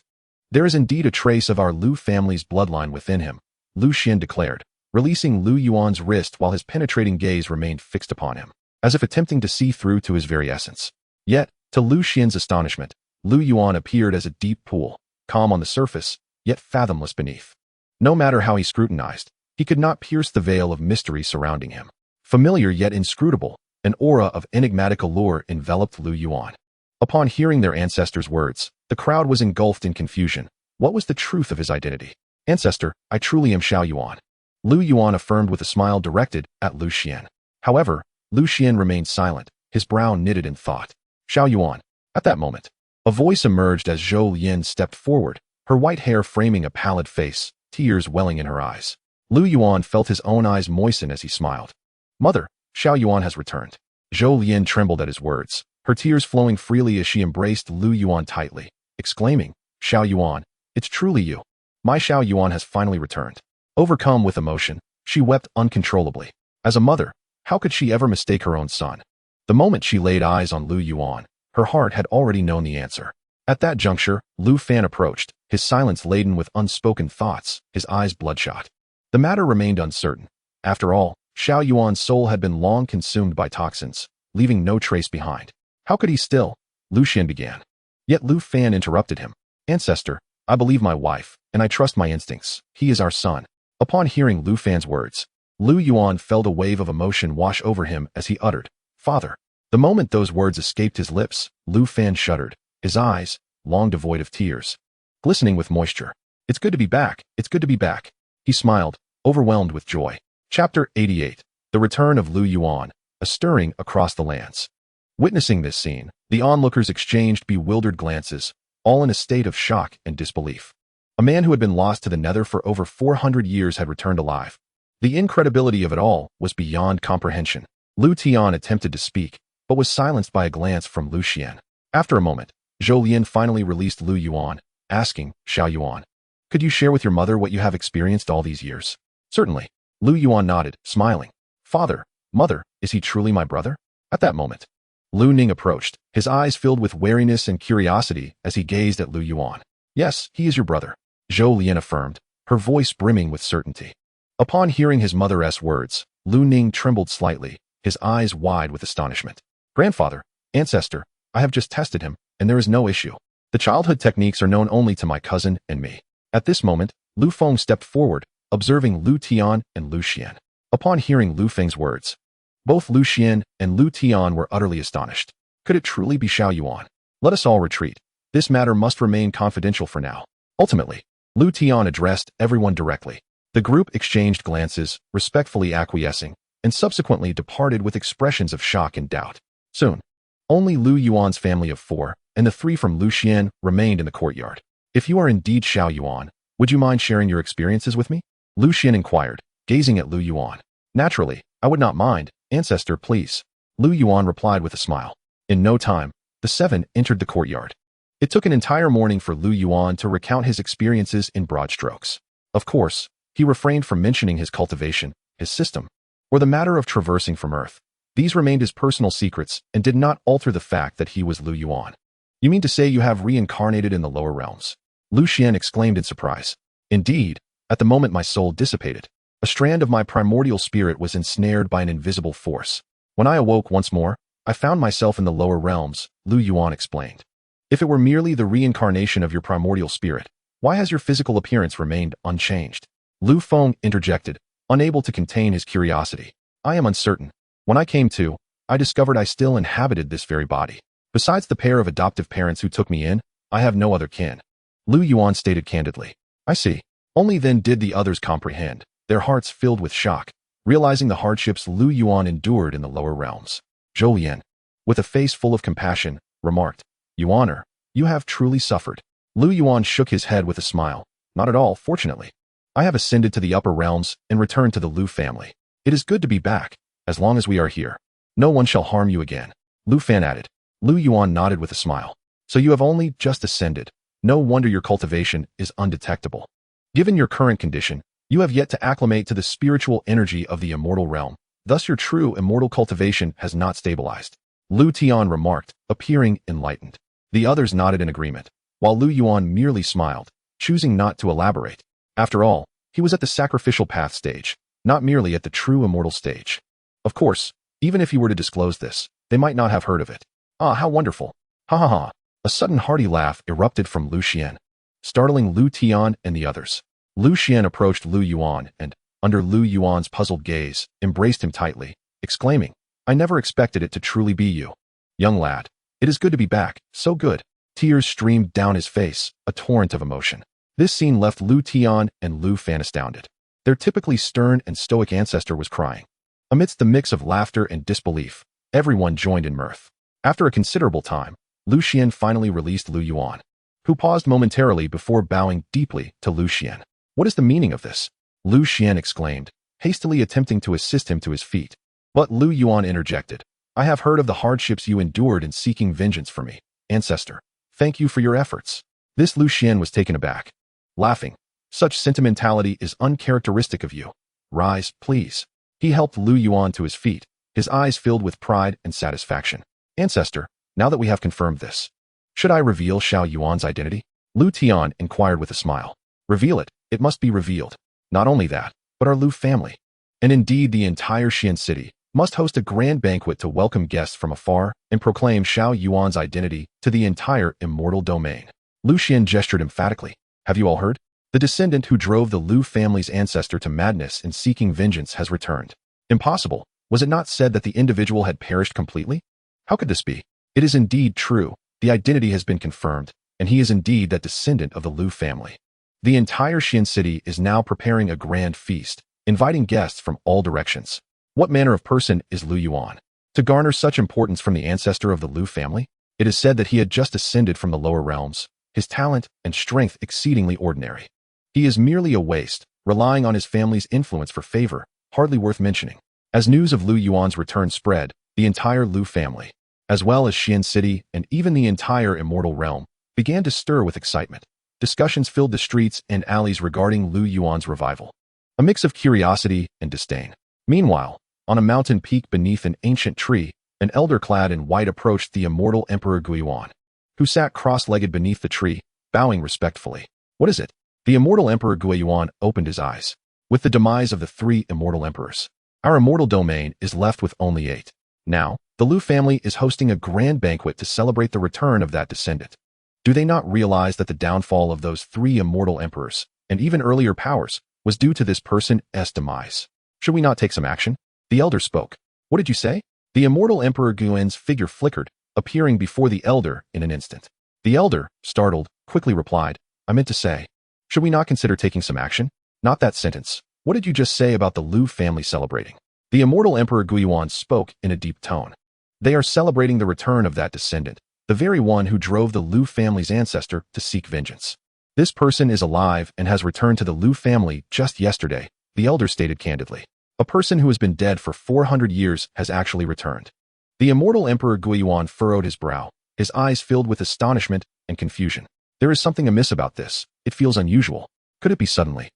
There is indeed a trace of our Lu family's bloodline within him, Lu Xian declared, releasing Lu Yuan's wrist while his penetrating gaze remained fixed upon him, as if attempting to see through to his very essence. Yet, to Lu Xian's astonishment, Lu Yuan appeared as a deep pool, calm on the surface, yet fathomless beneath. No matter how he scrutinized, he could not pierce the veil of mystery surrounding him. Familiar yet inscrutable, an aura of enigmatic allure enveloped Lu Yuan. Upon hearing their ancestor's words, the crowd was engulfed in confusion. What was the truth of his identity? Ancestor, I truly am Xiao Yuan. Lu Yuan affirmed with a smile directed at Lu Xian. However, Lu Xian remained silent, his brow knitted in thought. Xiao Yuan. At that moment, a voice emerged as Zhou Lin stepped forward, her white hair framing a pallid face, tears welling in her eyes. Lu Yuan felt his own eyes moisten as he smiled. Mother, Xiao Yuan has returned. Zhou Lin trembled at his words, her tears flowing freely as she embraced Lu Yuan tightly, exclaiming, Xiao Yuan, it's truly you. My Xiao Yuan has finally returned. Overcome with emotion, she wept uncontrollably. As a mother, how could she ever mistake her own son? The moment she laid eyes on Lu Yuan, her heart had already known the answer. At that juncture, Lu Fan approached, his silence laden with unspoken thoughts, his eyes bloodshot. The matter remained uncertain. After all, Xiao Yuan's soul had been long consumed by toxins, leaving no trace behind. How could he still? Lu Xian began. Yet Lu Fan interrupted him. Ancestor, I believe my wife, and I trust my instincts. He is our son. Upon hearing Lu Fan's words, Lu Yuan felt a wave of emotion wash over him as he uttered, Father. The moment those words escaped his lips, Lu Fan shuddered, his eyes, long devoid of tears, glistening with moisture. It's good to be back. It's good to be back. He smiled, overwhelmed with joy. Chapter 88. The Return of Lu Yuan, a stirring across the lands. Witnessing this scene, the onlookers exchanged bewildered glances, all in a state of shock and disbelief. A man who had been lost to the nether for over 400 years had returned alive. The incredibility of it all was beyond comprehension. Lu Tian attempted to speak, but was silenced by a glance from Lu Xian. After a moment, Zhou Lian finally released Lu Yuan, asking, Xiao Yuan, could you share with your mother what you have experienced all these years? Certainly. Lu Yuan nodded, smiling. Father, mother, is he truly my brother? At that moment, Lu Ning approached, his eyes filled with wariness and curiosity as he gazed at Lu Yuan. Yes, he is your brother, Zhou Lian affirmed, her voice brimming with certainty. Upon hearing his mother's words, Lu Ning trembled slightly, his eyes wide with astonishment. Grandfather, ancestor, I have just tested him, and there is no issue. The childhood techniques are known only to my cousin and me. At this moment, Lu Feng stepped forward, observing Lu Tian and Lu Xian. Upon hearing Lu Feng's words, both Lu Xian and Lu Tian were utterly astonished. Could it truly be Xiao Yuan? Let us all retreat. This matter must remain confidential for now. Ultimately, Lu Tian addressed everyone directly. The group exchanged glances, respectfully acquiescing, and subsequently departed with expressions of shock and doubt. Soon, only Lu Yuan's family of 4 and the 3 from Lu Xian remained in the courtyard. If you are indeed Xiao Yuan, would you mind sharing your experiences with me? Lu Xian inquired, gazing at Lu Yuan. Naturally, I would not mind, ancestor, please. Lu Yuan replied with a smile. In no time, the 7 entered the courtyard. It took an entire morning for Lu Yuan to recount his experiences in broad strokes. Of course, he refrained from mentioning his cultivation, his system, or the matter of traversing from Earth. These remained his personal secrets and did not alter the fact that he was Lu Yuan. You mean to say you have reincarnated in the lower realms? Lu Xian exclaimed in surprise. Indeed, at the moment my soul dissipated, a strand of my primordial spirit was ensnared by an invisible force. When I awoke once more, I found myself in the lower realms, Lu Yuan explained. If it were merely the reincarnation of your primordial spirit, why has your physical appearance remained unchanged? Lu Feng interjected, unable to contain his curiosity. I am uncertain. When I came to, I discovered I still inhabited this very body. Besides the pair of adoptive parents who took me in, I have no other kin. Lu Yuan stated candidly. I see. Only then did the others comprehend, their hearts filled with shock, realizing the hardships Lu Yuan endured in the lower realms. Zhou Lian, with a face full of compassion, remarked, Yuaner, you have truly suffered. Lu Yuan shook his head with a smile. Not at all, fortunately. I have ascended to the upper realms and returned to the Lu family. It is good to be back. As long as we are here, no one shall harm you again. Lu Fan added. Lu Yuan nodded with a smile. So you have only just ascended. No wonder your cultivation is undetectable. Given your current condition, you have yet to acclimate to the spiritual energy of the immortal realm. Thus your true immortal cultivation has not stabilized. Lu Tian remarked, appearing enlightened. The others nodded in agreement, while Lu Yuan merely smiled, choosing not to elaborate. After all, he was at the sacrificial path stage, not merely at the true immortal stage. Of course, even if he were to disclose this, they might not have heard of it. Ah, how wonderful. Ha ha ha. A sudden hearty laugh erupted from Lu Xian, startling Lu Tian and the others. Lu Xian approached Lu Yuan and, under Lu Yuan's puzzled gaze, embraced him tightly, exclaiming, I never expected it to truly be you. Young lad, it is good to be back, so good. Tears streamed down his face, a torrent of emotion. This scene left Lu Tian and Lu Fan astounded. Their typically stern and stoic ancestor was crying. Amidst the mix of laughter and disbelief, everyone joined in mirth. After a considerable time, Lu Xian finally released Lu Yuan, who paused momentarily before bowing deeply to Lu Xian. What is the meaning of this? Lu Xian exclaimed, hastily attempting to assist him to his feet. But Lu Yuan interjected. I have heard of the hardships you endured in seeking vengeance for me, ancestor. Thank you for your efforts. This Lu Xian was taken aback, laughing. Such sentimentality is uncharacteristic of you. Rise, please. He helped Lu Yuan to his feet, his eyes filled with pride and satisfaction. Ancestor, now that we have confirmed this, should I reveal Xiao Yuan's identity? Lu Tian inquired with a smile. Reveal it, it must be revealed. Not only that, but our Lu family, and indeed the entire Xian city, must host a grand banquet to welcome guests from afar and proclaim Xiao Yuan's identity to the entire immortal domain. Lu Xian gestured emphatically. Have you all heard? The descendant who drove the Lu family's ancestor to madness in seeking vengeance has returned. Impossible. Was it not said that the individual had perished completely? How could this be? It is indeed true. The identity has been confirmed, and he is indeed that descendant of the Lu family. The entire Xian city is now preparing a grand feast, inviting guests from all directions. What manner of person is Lu Yuan? To garner such importance from the ancestor of the Lu family? It is said that he had just ascended from the lower realms, his talent and strength exceedingly ordinary. He is merely a waste, relying on his family's influence for favor, hardly worth mentioning. As news of Lu Yuan's return spread, the entire Lu family, as well as Xian city and even the entire immortal realm, began to stir with excitement. Discussions filled the streets and alleys regarding Lu Yuan's revival. A mix of curiosity and disdain. Meanwhile, on a mountain peak beneath an ancient tree, an elder clad in white approached the immortal Emperor Yuan, who sat cross-legged beneath the tree, bowing respectfully. What is it? The immortal Emperor Yuan opened his eyes. With the demise of the 3 immortal emperors, our immortal domain is left with only 8. Now, the Lu family is hosting a grand banquet to celebrate the return of that descendant. Do they not realize that the downfall of those 3 immortal emperors, and even earlier powers, was due to this person's demise? Should we not take some action? The elder spoke. What did you say? The immortal Emperor Yuan's figure flickered, appearing before the elder in an instant. The elder, startled, quickly replied, I meant to say, should we not consider taking some action? Not that sentence. What did you just say about the Lu family celebrating? The immortal Emperor Yuan spoke in a deep tone. They are celebrating the return of that descendant, the very one who drove the Lu family's ancestor to seek vengeance. This person is alive and has returned to the Lu family just yesterday, the elder stated candidly. A person who has been dead for 400 years has actually returned. The immortal Emperor Yuan furrowed his brow, his eyes filled with astonishment and confusion. There is something amiss about this. It feels unusual. Could it be suddenly?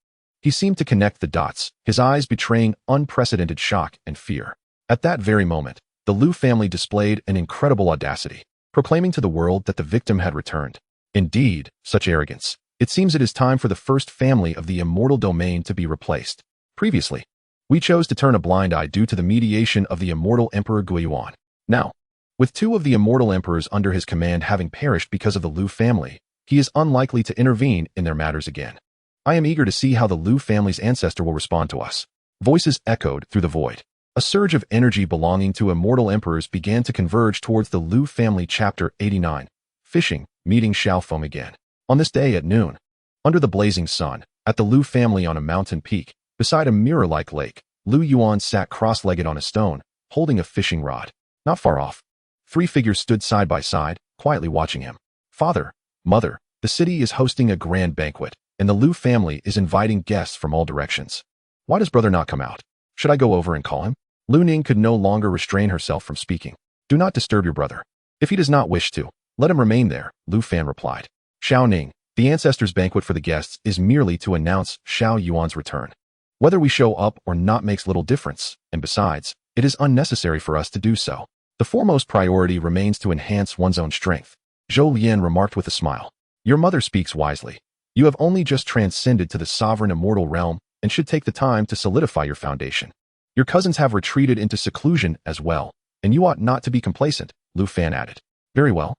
He seemed to connect the dots, his eyes betraying unprecedented shock and fear. At that very moment, the Lu family displayed an incredible audacity, proclaiming to the world that the victim had returned. Indeed, such arrogance. It seems it is time for the first family of the immortal domain to be replaced. Previously, we chose to turn a blind eye due to the mediation of the immortal Emperor Yuan. Now, with 2 of the immortal emperors under his command having perished because of the Lu family, he is unlikely to intervene in their matters again. I am eager to see how the Lu family's ancestor will respond to us. Voices echoed through the void. A surge of energy belonging to immortal emperors began to converge towards the Lu family. Chapter 89. Fishing, meeting Xiaofeng again. On this day at noon, under the blazing sun, at the Lu family on a mountain peak, beside a mirror-like lake, Lu Yuan sat cross-legged on a stone, holding a fishing rod. Not far off, 3 figures stood side by side, quietly watching him. Father, mother, the city is hosting a grand banquet, and the Lu family is inviting guests from all directions. Why does brother not come out? Should I go over and call him? Lu Ning could no longer restrain herself from speaking. Do not disturb your brother. If he does not wish to, let him remain there, Lu Fan replied. Xiao Ning, the ancestors' banquet for the guests is merely to announce Xiao Yuan's return. Whether we show up or not makes little difference, and besides, it is unnecessary for us to do so. The foremost priority remains to enhance one's own strength. Zhou Lian remarked with a smile. Your mother speaks wisely. You have only just transcended to the sovereign immortal realm and should take the time to solidify your foundation. Your cousins have retreated into seclusion as well, and you ought not to be complacent, Lu Fan added. Very well.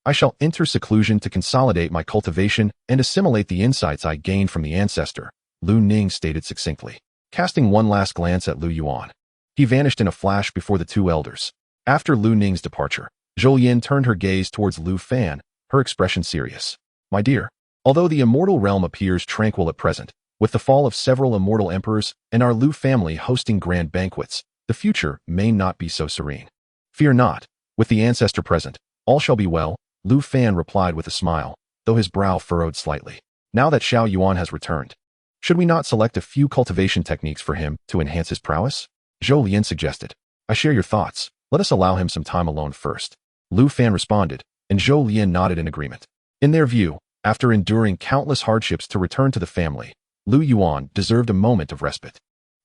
I shall enter seclusion to consolidate my cultivation and assimilate the insights I gained from the ancestor, Lu Ning stated succinctly, casting one last glance at Lu Yuan. He vanished in a flash before the 2 elders. After Lu Ning's departure, Zhou Yin turned her gaze towards Lu Fan, her expression serious. My dear, although the immortal realm appears tranquil at present, with the fall of several immortal emperors and our Lu family hosting grand banquets, the future may not be so serene. Fear not, with the ancestor present, all shall be well, Lu Fan replied with a smile, though his brow furrowed slightly. Now that Xiao Yuan has returned, should we not select a few cultivation techniques for him to enhance his prowess? Zhou Lian suggested. I share your thoughts. Let us allow him some time alone first. Lu Fan responded, and Zhou Lian nodded in agreement. In their view, after enduring countless hardships to return to the family, Lu Yuan deserved a moment of respite.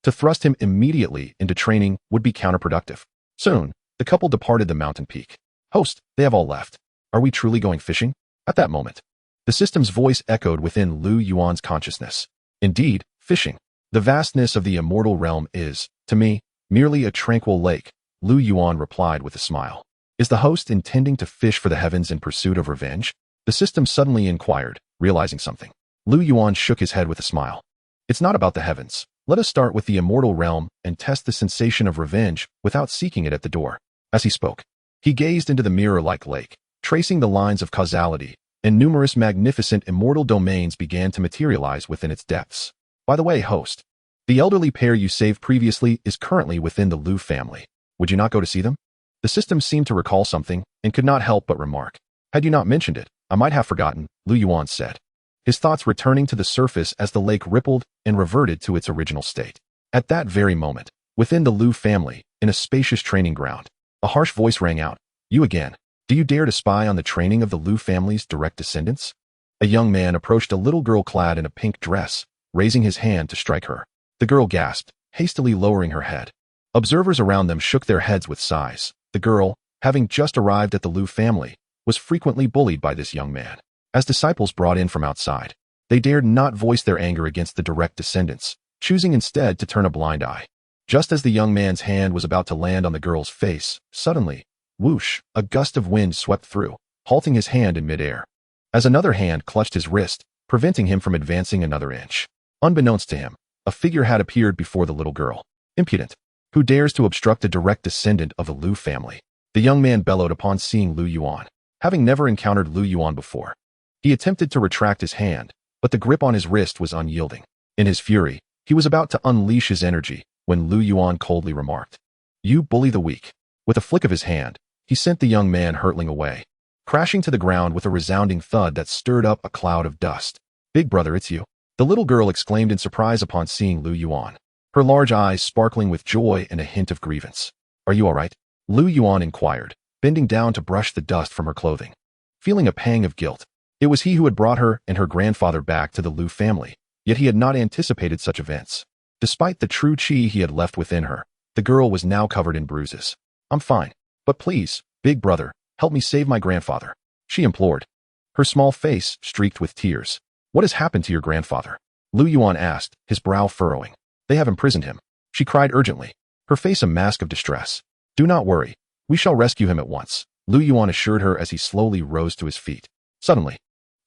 To thrust him immediately into training would be counterproductive. Soon, the couple departed the mountain peak. Host, they have all left. Are we truly going fishing? At that moment, the system's voice echoed within Lu Yuan's consciousness. Indeed, fishing. The vastness of the immortal realm is, to me, Merely a tranquil lake, Lu Yuan replied with a smile. Is the host intending to fish for the heavens in pursuit of revenge? The system suddenly inquired, realizing something. Lu Yuan shook his head with a smile. It's not about the heavens. Let us start with the immortal realm and test the sensation of revenge without seeking it at the door. As he spoke, he gazed into the mirror-like lake, tracing the lines of causality, and numerous magnificent immortal domains began to materialize within its depths. By the way, host, the elderly pair you saved previously is currently within the Lu family. Would you not go to see them? The system seemed to recall something and could not help but remark. Had you not mentioned it, I might have forgotten, Lu Yuan said, his thoughts returning to the surface as the lake rippled and reverted to its original state. At that very moment, within the Lu family, in a spacious training ground, a harsh voice rang out. You again. Do you dare to spy on the training of the Lu family's direct descendants? A young man approached a little girl clad in a pink dress, raising his hand to strike her. The girl gasped, hastily lowering her head. Observers around them shook their heads with sighs. The girl, having just arrived at the Lu family, was frequently bullied by this young man. As disciples brought in from outside, they dared not voice their anger against the direct descendants, choosing instead to turn a blind eye. Just as the young man's hand was about to land on the girl's face, suddenly, whoosh, a gust of wind swept through, halting his hand in midair. As another hand clutched his wrist, preventing him from advancing another inch. Unbeknownst to him, a figure had appeared before the little girl. Impudent! Who dares to obstruct a direct descendant of the Lu family? The young man bellowed upon seeing Lu Yuan. Having never encountered Lu Yuan before, he attempted to retract his hand, but the grip on his wrist was unyielding. In his fury, he was about to unleash his energy when Lu Yuan coldly remarked, You bully the weak. With a flick of his hand, he sent the young man hurtling away, crashing to the ground with a resounding thud that stirred up a cloud of dust. Big brother, it's you. The little girl exclaimed in surprise upon seeing Lu Yuan, her large eyes sparkling with joy and a hint of grievance. Are you all right? Lu Yuan inquired, bending down to brush the dust from her clothing. Feeling a pang of guilt, it was he who had brought her and her grandfather back to the Lu family, yet he had not anticipated such events. Despite the true chi he had left within her, the girl was now covered in bruises. I'm fine, but please, big brother, help me save my grandfather, she implored. Her small face streaked with tears. What has happened to your grandfather? Lu Yuan asked, his brow furrowing. They have imprisoned him, she cried urgently, her face a mask of distress. Do not worry, we shall rescue him at once, Lu Yuan assured her as he slowly rose to his feet. Suddenly,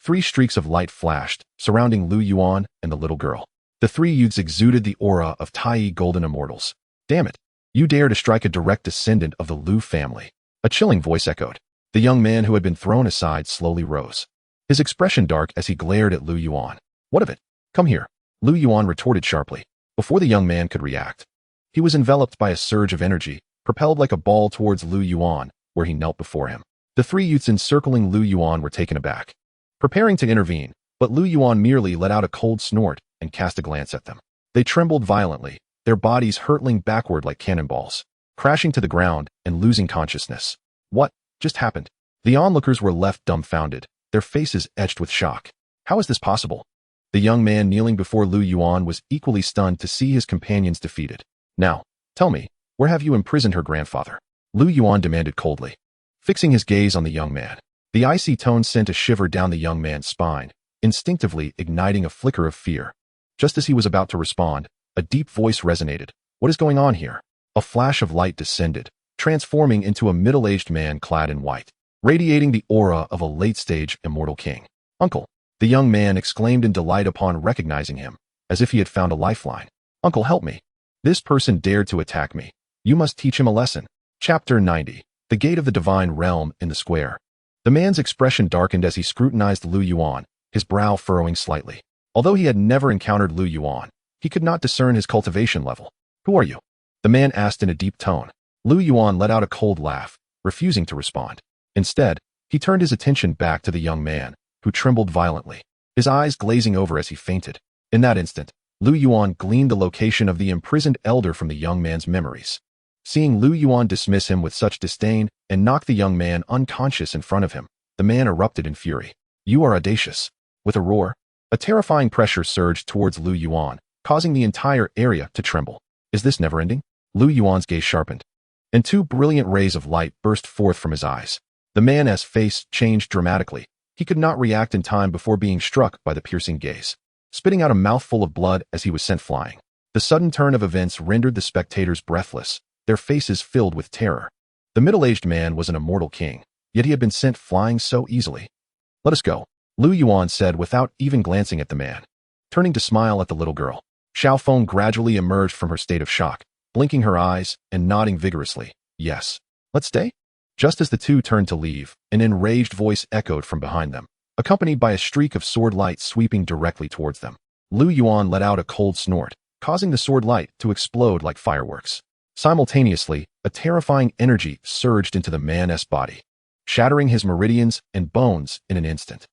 3 streaks of light flashed, surrounding Lu Yuan and the little girl. The 3 youths exuded the aura of Tai golden immortals. Damn it, you dare to strike a direct descendant of the Lu family. A chilling voice echoed. The young man who had been thrown aside slowly rose, his expression dark as he glared at Lu Yuan. What of it? Come here, Lu Yuan retorted sharply. Before the young man could react, he was enveloped by a surge of energy, propelled like a ball towards Lu Yuan, where he knelt before him. The 3 youths encircling Lu Yuan were taken aback, preparing to intervene, but Lu Yuan merely let out a cold snort and cast a glance at them. They trembled violently, their bodies hurtling backward like cannonballs, crashing to the ground and losing consciousness. What just happened? The onlookers were left dumbfounded, their faces etched with shock. How is this possible? The young man kneeling before Lu Yuan was equally stunned to see his companions defeated. Now, tell me, where have you imprisoned her grandfather? Lu Yuan demanded coldly, fixing his gaze on the young man. The icy tone sent a shiver down the young man's spine, instinctively igniting a flicker of fear. Just as he was about to respond, a deep voice resonated. What is going on here? A flash of light descended, transforming into a middle-aged man clad in white, radiating the aura of a late-stage immortal king. Uncle, the young man exclaimed in delight upon recognizing him, as if he had found a lifeline. Uncle, help me. This person dared to attack me. You must teach him a lesson. Chapter 90. The Gate of the Divine Realm in the Square. The man's expression darkened as he scrutinized Lu Yuan, his brow furrowing slightly. Although he had never encountered Lu Yuan, he could not discern his cultivation level. Who are you? The man asked in a deep tone. Lu Yuan let out a cold laugh, refusing to respond. Instead, he turned his attention back to the young man, who trembled violently, his eyes glazing over as he fainted. In that instant, Lu Yuan gleaned the location of the imprisoned elder from the young man's memories. Seeing Lu Yuan dismiss him with such disdain and knock the young man unconscious in front of him, the man erupted in fury. You are audacious. With a roar, a terrifying pressure surged towards Lu Yuan, causing the entire area to tremble. Is this never-ending? Lu Yuan's gaze sharpened, and 2 brilliant rays of light burst forth from his eyes. The man's face changed dramatically. He could not react in time before being struck by the piercing gaze, spitting out a mouthful of blood as he was sent flying. The sudden turn of events rendered the spectators breathless, their faces filled with terror. The middle-aged man was an immortal king, yet he had been sent flying so easily. "Let us go," Lu Yuan said without even glancing at the man. Turning to smile at the little girl, Xiaofeng gradually emerged from her state of shock, blinking her eyes and nodding vigorously. "Yes. Let's stay?" Just as the two turned to leave, an enraged voice echoed from behind them, accompanied by a streak of sword light sweeping directly towards them. Lu Yuan let out a cold snort, causing the sword light to explode like fireworks. Simultaneously, a terrifying energy surged into the man's body, shattering his meridians and bones in an instant.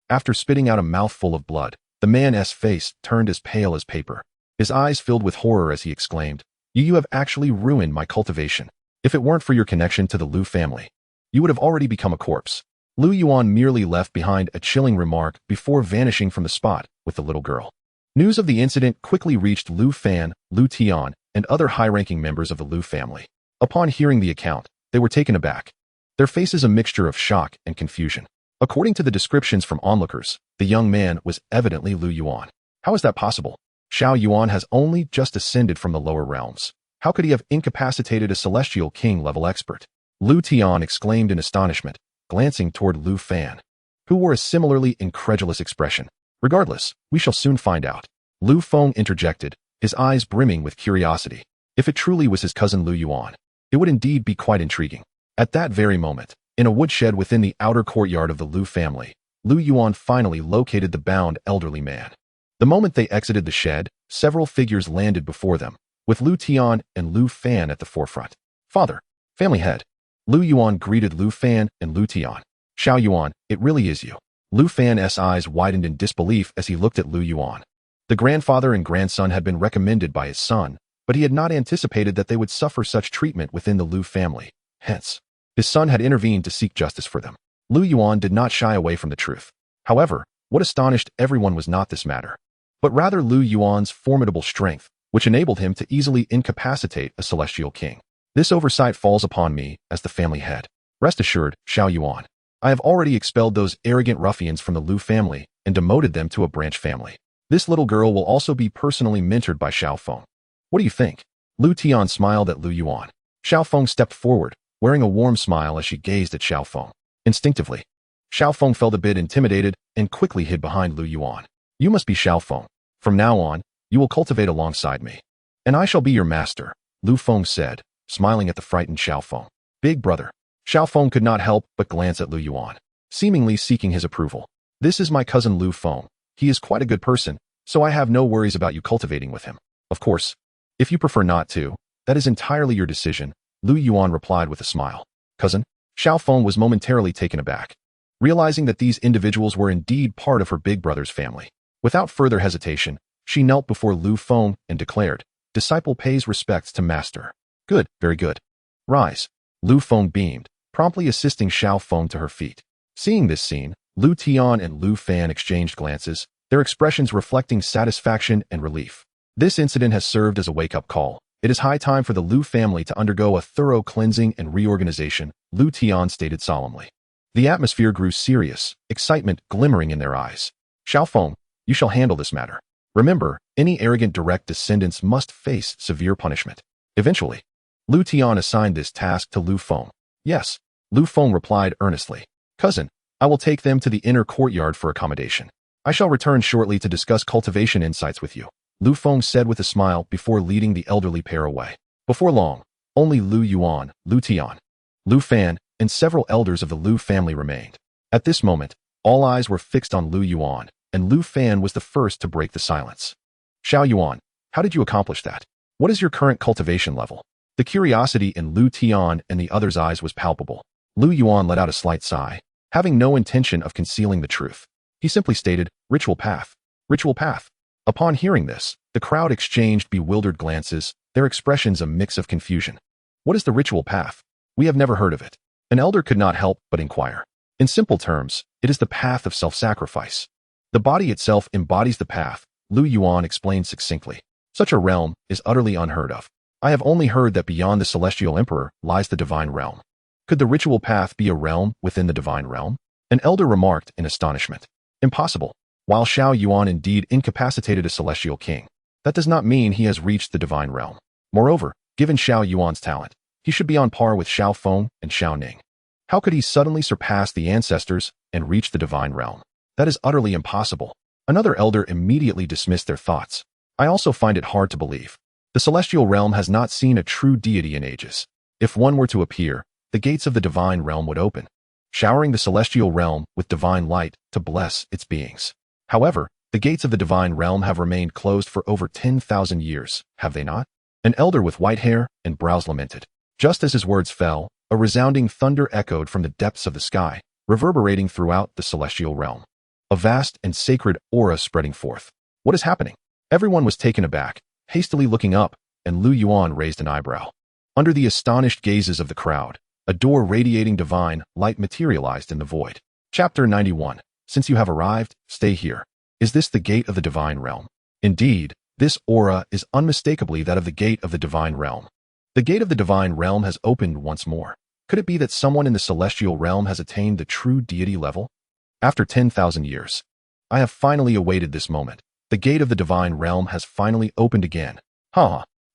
After spitting out a mouthful of blood, the man's face turned as pale as paper. His eyes filled with horror as he exclaimed, You have actually ruined my cultivation. If it weren't for your connection to the Lu family, you would have already become a corpse." Lu Yuan merely left behind a chilling remark before vanishing from the spot with the little girl. News of the incident quickly reached Lu Fan, Lu Tian, and other high-ranking members of the Lu family. Upon hearing the account, they were taken aback, their faces a mixture of shock and confusion. According to the descriptions from onlookers, the young man was evidently Lu Yuan. How is that possible? Xiao Yuan has only just ascended from the lower realms. How could he have incapacitated a celestial king-level expert? Lu Tian exclaimed in astonishment, glancing toward Lu Fan, who wore a similarly incredulous expression. "Regardless, we shall soon find out," Lu Feng interjected, his eyes brimming with curiosity. If it truly was his cousin Lu Yuan, it would indeed be quite intriguing. At that very moment, in a woodshed within the outer courtyard of the Lu family, Lu Yuan finally located the bound elderly man. The moment they exited the shed, several figures landed before them, with Lu Tian and Lu Fan at the forefront. "Father, family head." Lu Yuan greeted Lu Fan and Lu Tian. "Xiao Yuan, it really is you." Lu Fan's eyes widened in disbelief as he looked at Lu Yuan. The grandfather and grandson had been recommended by his son, but he had not anticipated that they would suffer such treatment within the Lu family. Hence, his son had intervened to seek justice for them. Lu Yuan did not shy away from the truth. However, what astonished everyone was not this matter, but rather Lu Yuan's formidable strength, which enabled him to easily incapacitate a celestial king. "This oversight falls upon me as the family head. Rest assured, Xiao Yuan, I have already expelled those arrogant ruffians from the Lu family and demoted them to a branch family. This little girl will also be personally mentored by Xiaofeng. What do you think?" Lu Tian smiled at Lu Yuan. Xiaofeng stepped forward, wearing a warm smile as she gazed at Xiaofeng. Instinctively, Xiaofeng felt a bit intimidated and quickly hid behind Lu Yuan. "You must be Xiaofeng. From now on, you will cultivate alongside me, and I shall be your master," Lu Feng said, smiling at the frightened Xiaofeng. "Big brother." Xiaofeng could not help but glance at Lu Yuan, seemingly seeking his approval. "This is my cousin Lu Feng. He is quite a good person, so I have no worries about you cultivating with him. Of course, if you prefer not to, that is entirely your decision," Lu Yuan replied with a smile. "Cousin?" Xiaofeng was momentarily taken aback, realizing that these individuals were indeed part of her big brother's family. Without further hesitation, she knelt before Lu Feng and declared, "Disciple pays respects to master." "Good, very good. Rise." Lu Feng beamed, promptly assisting Xiaofeng to her feet. Seeing this scene, Lu Tian and Lu Fan exchanged glances, their expressions reflecting satisfaction and relief. This incident has served as a wake-up call. It is high time for the Lu family to undergo a thorough cleansing and reorganization, Lu Tian stated solemnly. The atmosphere grew serious, excitement glimmering in their eyes. "Xiaofeng, you shall handle this matter. Remember, any arrogant direct descendants must face severe punishment." Eventually, Lu Tian assigned this task to Lu Feng. "Yes," Lu Feng replied earnestly. "Cousin, I will take them to the inner courtyard for accommodation. I shall return shortly to discuss cultivation insights with you," Lu Feng said with a smile before leading the elderly pair away. Before long, only Lu Yuan, Lu Tian, Lu Fan, and several elders of the Lu family remained. At this moment, all eyes were fixed on Lu Yuan, and Lu Fan was the first to break the silence. "Xiao Yuan, how did you accomplish that? What is your current cultivation level?" The curiosity in Lu Tian and the others' eyes was palpable. Lu Yuan let out a slight sigh, having no intention of concealing the truth. He simply stated, "Ritual path. Ritual path." Upon hearing this, the crowd exchanged bewildered glances, their expressions a mix of confusion. "What is the ritual path? We have never heard of it." An elder could not help but inquire. "In simple terms, it is the path of self-sacrifice. The body itself embodies the path," Lu Yuan explained succinctly. "Such a realm is utterly unheard of. I have only heard that beyond the celestial emperor lies the divine realm. Could the ritual path be a realm within the divine realm?" An elder remarked in astonishment. "Impossible. While Xiao Yuan indeed incapacitated a celestial king, that does not mean he has reached the divine realm. Moreover, given Xiao Yuan's talent, he should be on par with Xiao Feng and Xiao Ning. How could he suddenly surpass the ancestors and reach the divine realm? That is utterly impossible. Another elder immediately dismissed their thoughts. I also find it hard to believe. The celestial realm has not seen a true deity in ages. If one were to appear, the gates of the divine realm would open, showering the celestial realm with divine light to bless its beings. However, the gates of the divine realm have remained closed for over 10,000 years, have they not? An elder with white hair and brows lamented. Just as his words fell, a resounding thunder echoed from the depths of the sky, reverberating throughout the celestial realm. A vast and sacred aura spreading forth. What is happening? Everyone was taken aback, hastily looking up, and Lu Yuan raised an eyebrow. Under the astonished gazes of the crowd, a door radiating divine light materialized in the void. Chapter 91. Since you have arrived, stay here. Is this the gate of the divine realm? Indeed, this aura is unmistakably that of the gate of the divine realm. The gate of the divine realm has opened once more. Could it be that someone in the celestial realm has attained the true deity level? After 10,000 years, I have finally awaited this moment. The gate of the divine realm has finally opened again.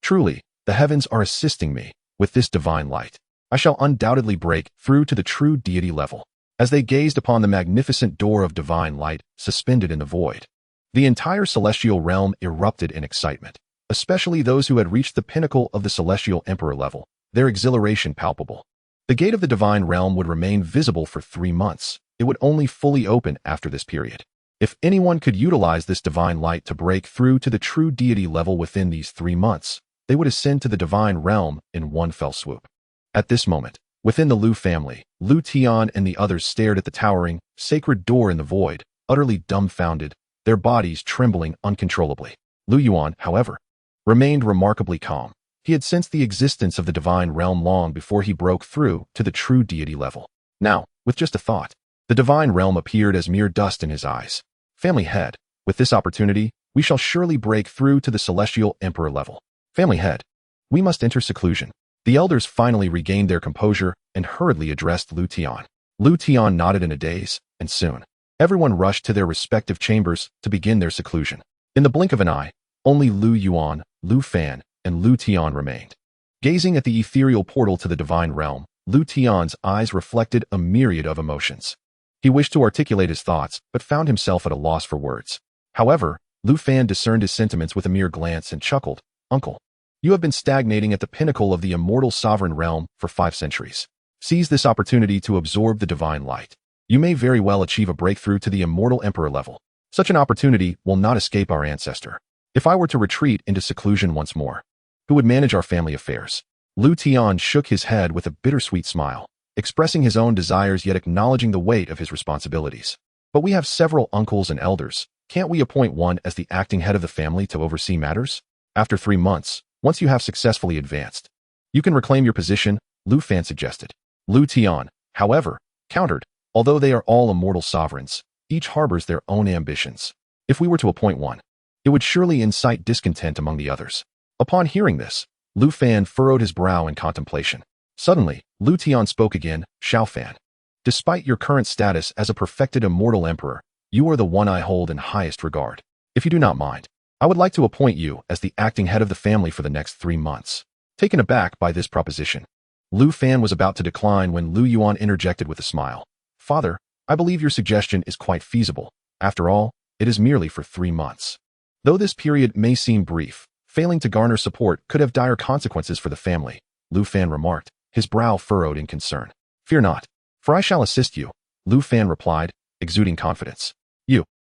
Truly, the heavens are assisting me with this divine light. I shall undoubtedly break through to the true deity level. As they gazed upon the magnificent door of divine light suspended in the void, the entire celestial realm erupted in excitement, especially those who had reached the pinnacle of the celestial emperor level, their exhilaration palpable. The gate of the divine realm would remain visible for 3 months. It would only fully open after this period. If anyone could utilize this divine light to break through to the true deity level within these 3 months, they would ascend to the divine realm in one fell swoop. At this moment, within the Lu family, Lu Tian and the others stared at the towering, sacred door in the void, utterly dumbfounded, their bodies trembling uncontrollably. Lu Yuan, however, remained remarkably calm. He had sensed the existence of the divine realm long before he broke through to the true deity level. Now, with just a thought, the divine realm appeared as mere dust in his eyes. Family head, with this opportunity, we shall surely break through to the celestial emperor level. Family head, we must enter seclusion. The elders finally regained their composure and hurriedly addressed Lu Tian. Lu Tian nodded in a daze, and soon, everyone rushed to their respective chambers to begin their seclusion. In the blink of an eye, only Lu Yuan, Lu Fan, and Lu Tian remained. Gazing at the ethereal portal to the divine realm, Lu Tian's eyes reflected a myriad of emotions. He wished to articulate his thoughts, but found himself at a loss for words. However, Lu Fan discerned his sentiments with a mere glance and chuckled. Uncle, you have been stagnating at the pinnacle of the immortal sovereign realm for 5 centuries. Seize this opportunity to absorb the divine light. You may very well achieve a breakthrough to the immortal emperor level. Such an opportunity will not escape our ancestor. If I were to retreat into seclusion once more, who would manage our family affairs? Lu Tian shook his head with a bittersweet smile, expressing his own desires yet acknowledging the weight of his responsibilities. But we have several uncles and elders. Can't we appoint one as the acting head of the family to oversee matters? After 3 months, once you have successfully advanced, you can reclaim your position, Lu Fan suggested. Lu Tian, however, countered, although they are all immortal sovereigns, each harbors their own ambitions. If we were to appoint one, it would surely incite discontent among the others. Upon hearing this, Lu Fan furrowed his brow in contemplation. Suddenly, Lu Tian spoke again. Xiao Fan, despite your current status as a perfected immortal emperor, you are the one I hold in highest regard. If you do not mind, I would like to appoint you as the acting head of the family for the next 3 months. Taken aback by this proposition, Lu Fan was about to decline when Lu Yuan interjected with a smile. Father, I believe your suggestion is quite feasible. After all, it is merely for 3 months. Though this period may seem brief, failing to garner support could have dire consequences for the family, Lu Fan remarked, his brow furrowed in concern. Fear not, for I shall assist you, Lu Fan replied, exuding confidence.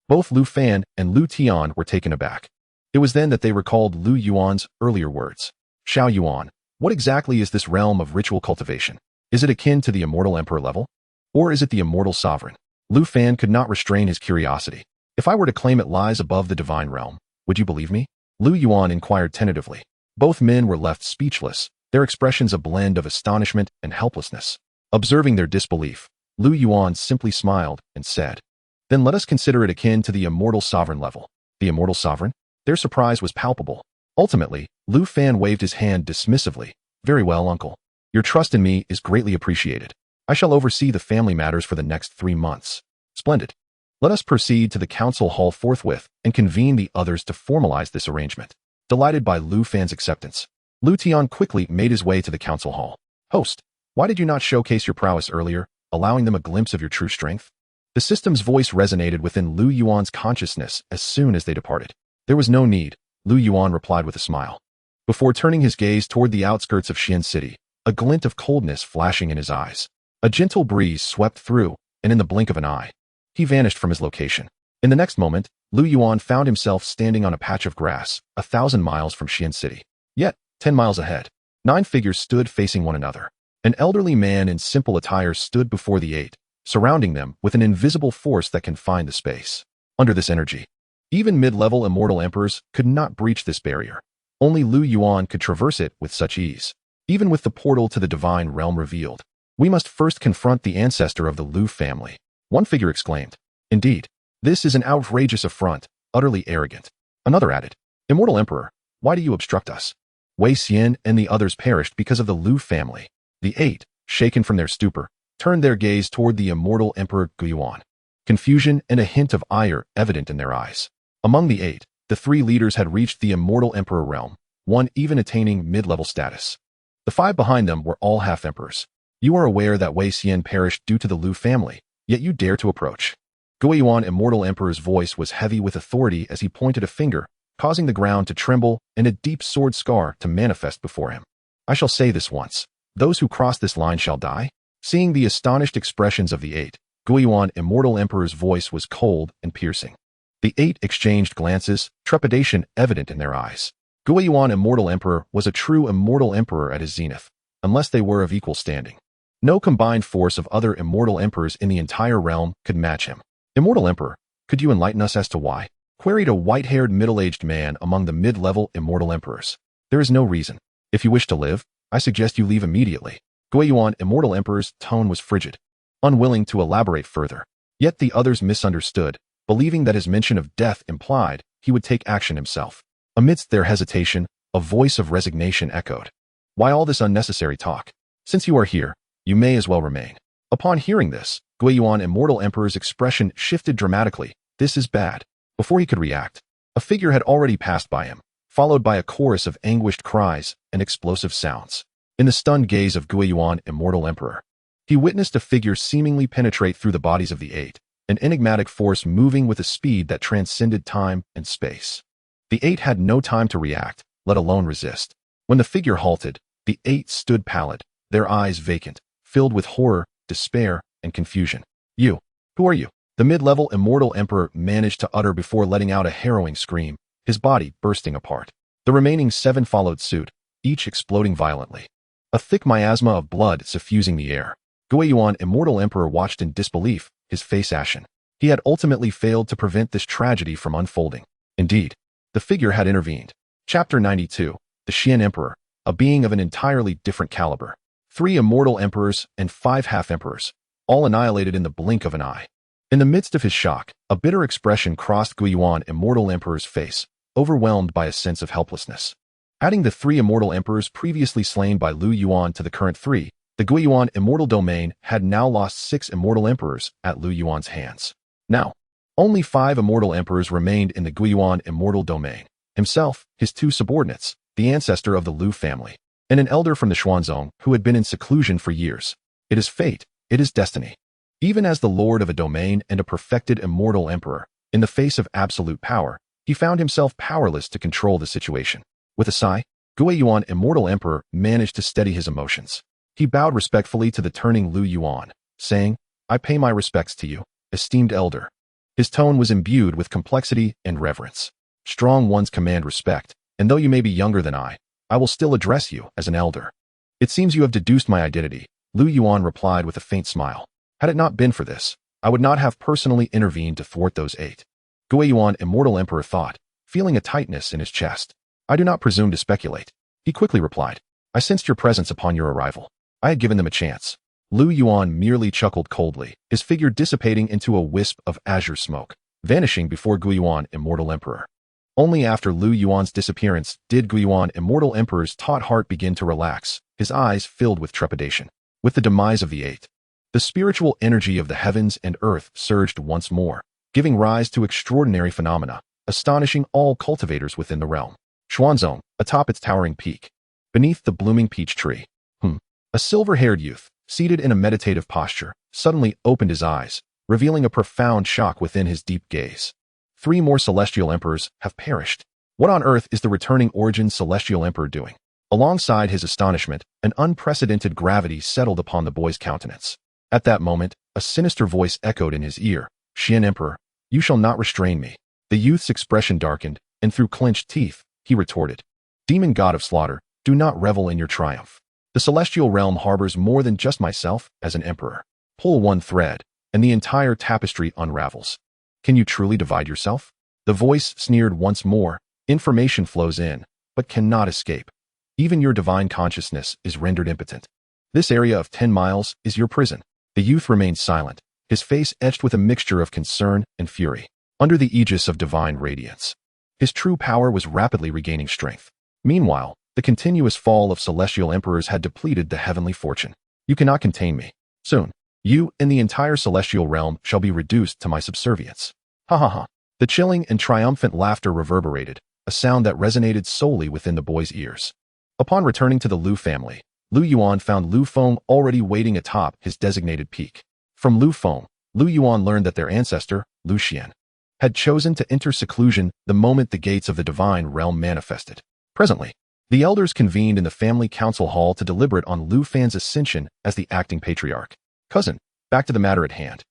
Both Lu Fan and Lu Tian were taken aback. It was then that they recalled Lu Yuan's earlier words. Xiao Yuan, what exactly is this realm of ritual cultivation? Is it akin to the immortal emperor level? Or is it the immortal sovereign? Lu Fan could not restrain his curiosity. If I were to claim it lies above the divine realm, would you believe me? Lu Yuan inquired tentatively. Both men were left speechless, their expressions a blend of astonishment and helplessness. Observing their disbelief, Lu Yuan simply smiled and said, Then let us consider it akin to the immortal sovereign level. The immortal sovereign? Their surprise was palpable. Ultimately, Lu Fan waved his hand dismissively. Very well, uncle. Your trust in me is greatly appreciated. I shall oversee the family matters for the next 3 months. Splendid. Let us proceed to the council hall forthwith and convene the others to formalize this arrangement. Delighted by Lu Fan's acceptance, Lu Tian quickly made his way to the council hall. Host, why did you not showcase your prowess earlier, allowing them a glimpse of your true strength? The system's voice resonated within Lu Yuan's consciousness as soon as they departed. There was no need, Lu Yuan replied with a smile. Before turning his gaze toward the outskirts of Xian City, a glint of coldness flashing in his eyes. A gentle breeze swept through, and in the blink of an eye, he vanished from his location. In the next moment, Lu Yuan found himself standing on a patch of grass, 1,000 miles from Xian City. Yet, 10 miles ahead, 9 figures stood facing one another. An elderly man in simple attire stood before the 8, surrounding them with an invisible force that confined the space. Under this energy, even mid-level immortal emperors could not breach this barrier. Only Lu Yuan could traverse it with such ease. Even with the portal to the divine realm revealed, we must first confront the ancestor of the Lu family. One figure exclaimed. Indeed, this is an outrageous affront, utterly arrogant. Another added, Immortal Emperor, why do you obstruct us? Wei Xian and the others perished because of the Lu family. The 8, shaken from their stupor, turned their gaze toward the immortal Emperor Yuan. Confusion and a hint of ire evident in their eyes. Among the 8, the 3 leaders had reached the immortal Emperor realm, one even attaining mid-level status. The 5 behind them were all half-emperors. You are aware that Wei Xian perished due to the Lu family, yet you dare to approach. Yuan Immortal Emperor's voice was heavy with authority as he pointed a finger, causing the ground to tremble and a deep sword scar to manifest before him. I shall say this once. Those who cross this line shall die. Seeing the astonished expressions of the 8, Yuan Immortal Emperor's voice was cold and piercing. The 8 exchanged glances, trepidation evident in their eyes. Yuan Immortal Emperor was a true immortal emperor at his zenith, unless they were of equal standing. No combined force of other immortal emperors in the entire realm could match him. Immortal Emperor, could you enlighten us as to why? Queried a white-haired middle-aged man among the mid-level immortal emperors. There is no reason. If you wish to live, I suggest you leave immediately. Yuan Immortal Emperor's tone was frigid, unwilling to elaborate further. Yet the others misunderstood, believing that his mention of death implied he would take action himself. Amidst their hesitation, a voice of resignation echoed. Why all this unnecessary talk? Since you are here, you may as well remain. Upon hearing this, Yuan Immortal Emperor's expression shifted dramatically. This is bad. Before he could react, a figure had already passed by him, followed by a chorus of anguished cries and explosive sounds. In the stunned gaze of Yuan Immortal Emperor, he witnessed a figure seemingly penetrate through the bodies of the 8, an enigmatic force moving with a speed that transcended time and space. The 8 had no time to react, let alone resist. When the figure halted, the 8 stood pallid, their eyes vacant, filled with horror, despair, and confusion. You, who are you? The mid-level Immortal Emperor managed to utter before letting out a harrowing scream, his body bursting apart. The remaining 7 followed suit, each exploding violently. A thick miasma of blood suffusing the air. Yuan Immortal Emperor watched in disbelief, his face ashen. He had ultimately failed to prevent this tragedy from unfolding. Indeed, the figure had intervened. Chapter 92, The Xian Emperor, a being of an entirely different caliber. 3 immortal emperors and 5 half-emperors, all annihilated in the blink of an eye. In the midst of his shock, a bitter expression crossed Yuan Immortal Emperor's face, overwhelmed by a sense of helplessness. Adding the 3 immortal emperors previously slain by Lu Yuan to the current 3, the Yuan Immortal Domain had now lost 6 immortal emperors at Lu Yuan's hands. Now, only 5 immortal emperors remained in the Yuan Immortal Domain. Himself, his 2 subordinates, the ancestor of the Lu family, and an elder from the Xuanzong who had been in seclusion for years. It is fate, it is destiny. Even as the lord of a domain and a perfected immortal emperor, in the face of absolute power, he found himself powerless to control the situation. With a sigh, Yuan Immortal Emperor managed to steady his emotions. He bowed respectfully to the turning Lu Yuan, saying, I pay my respects to you, esteemed elder. His tone was imbued with complexity and reverence. Strong ones command respect, and though you may be younger than I will still address you as an elder. It seems you have deduced my identity, Lu Yuan replied with a faint smile. Had it not been for this, I would not have personally intervened to thwart those 8. Yuan Immortal Emperor thought, feeling a tightness in his chest. I do not presume to speculate. He quickly replied, I sensed your presence upon your arrival. I had given them a chance. Lu Yuan merely chuckled coldly, his figure dissipating into a wisp of azure smoke, vanishing before Yuan Immortal Emperor. Only after Lu Yuan's disappearance did Yuan Immortal Emperor's taut heart begin to relax, his eyes filled with trepidation. With the demise of the 8, the spiritual energy of the heavens and earth surged once more, giving rise to extraordinary phenomena, astonishing all cultivators within the realm. Xuanzong, atop its towering peak. Beneath the blooming peach tree. A silver-haired youth, seated in a meditative posture, suddenly opened his eyes, revealing a profound shock within his deep gaze. 3 more celestial emperors have perished. What on earth is the returning Origin celestial emperor doing? Alongside his astonishment, an unprecedented gravity settled upon the boy's countenance. At that moment, a sinister voice echoed in his ear. Xian Emperor, you shall not restrain me. The youth's expression darkened, and through clenched teeth, he retorted. Demon god of slaughter, do not revel in your triumph. The celestial realm harbors more than just myself as an emperor. Pull one thread, and the entire tapestry unravels. Can you truly divide yourself? The voice sneered once more. Information flows in, but cannot escape. Even your divine consciousness is rendered impotent. This area of 10 miles is your prison. The youth remained silent, his face etched with a mixture of concern and fury. Under the aegis of divine radiance, his true power was rapidly regaining strength. Meanwhile, the continuous fall of celestial emperors had depleted the heavenly fortune. You cannot contain me. Soon, you and the entire celestial realm shall be reduced to my subservience. Ha ha ha. The chilling and triumphant laughter reverberated, a sound that resonated solely within the boy's ears. Upon returning to the Lu family, Lu Yuan found Lu Feng already waiting atop his designated peak. From Lu Feng, Lu Yuan learned that their ancestor, Lu Xian, had chosen to enter seclusion the moment the gates of the divine realm manifested. Presently, the elders convened in the family council hall to deliberate on Lu Fan's ascension as the acting patriarch. Cousin, back to the matter at hand.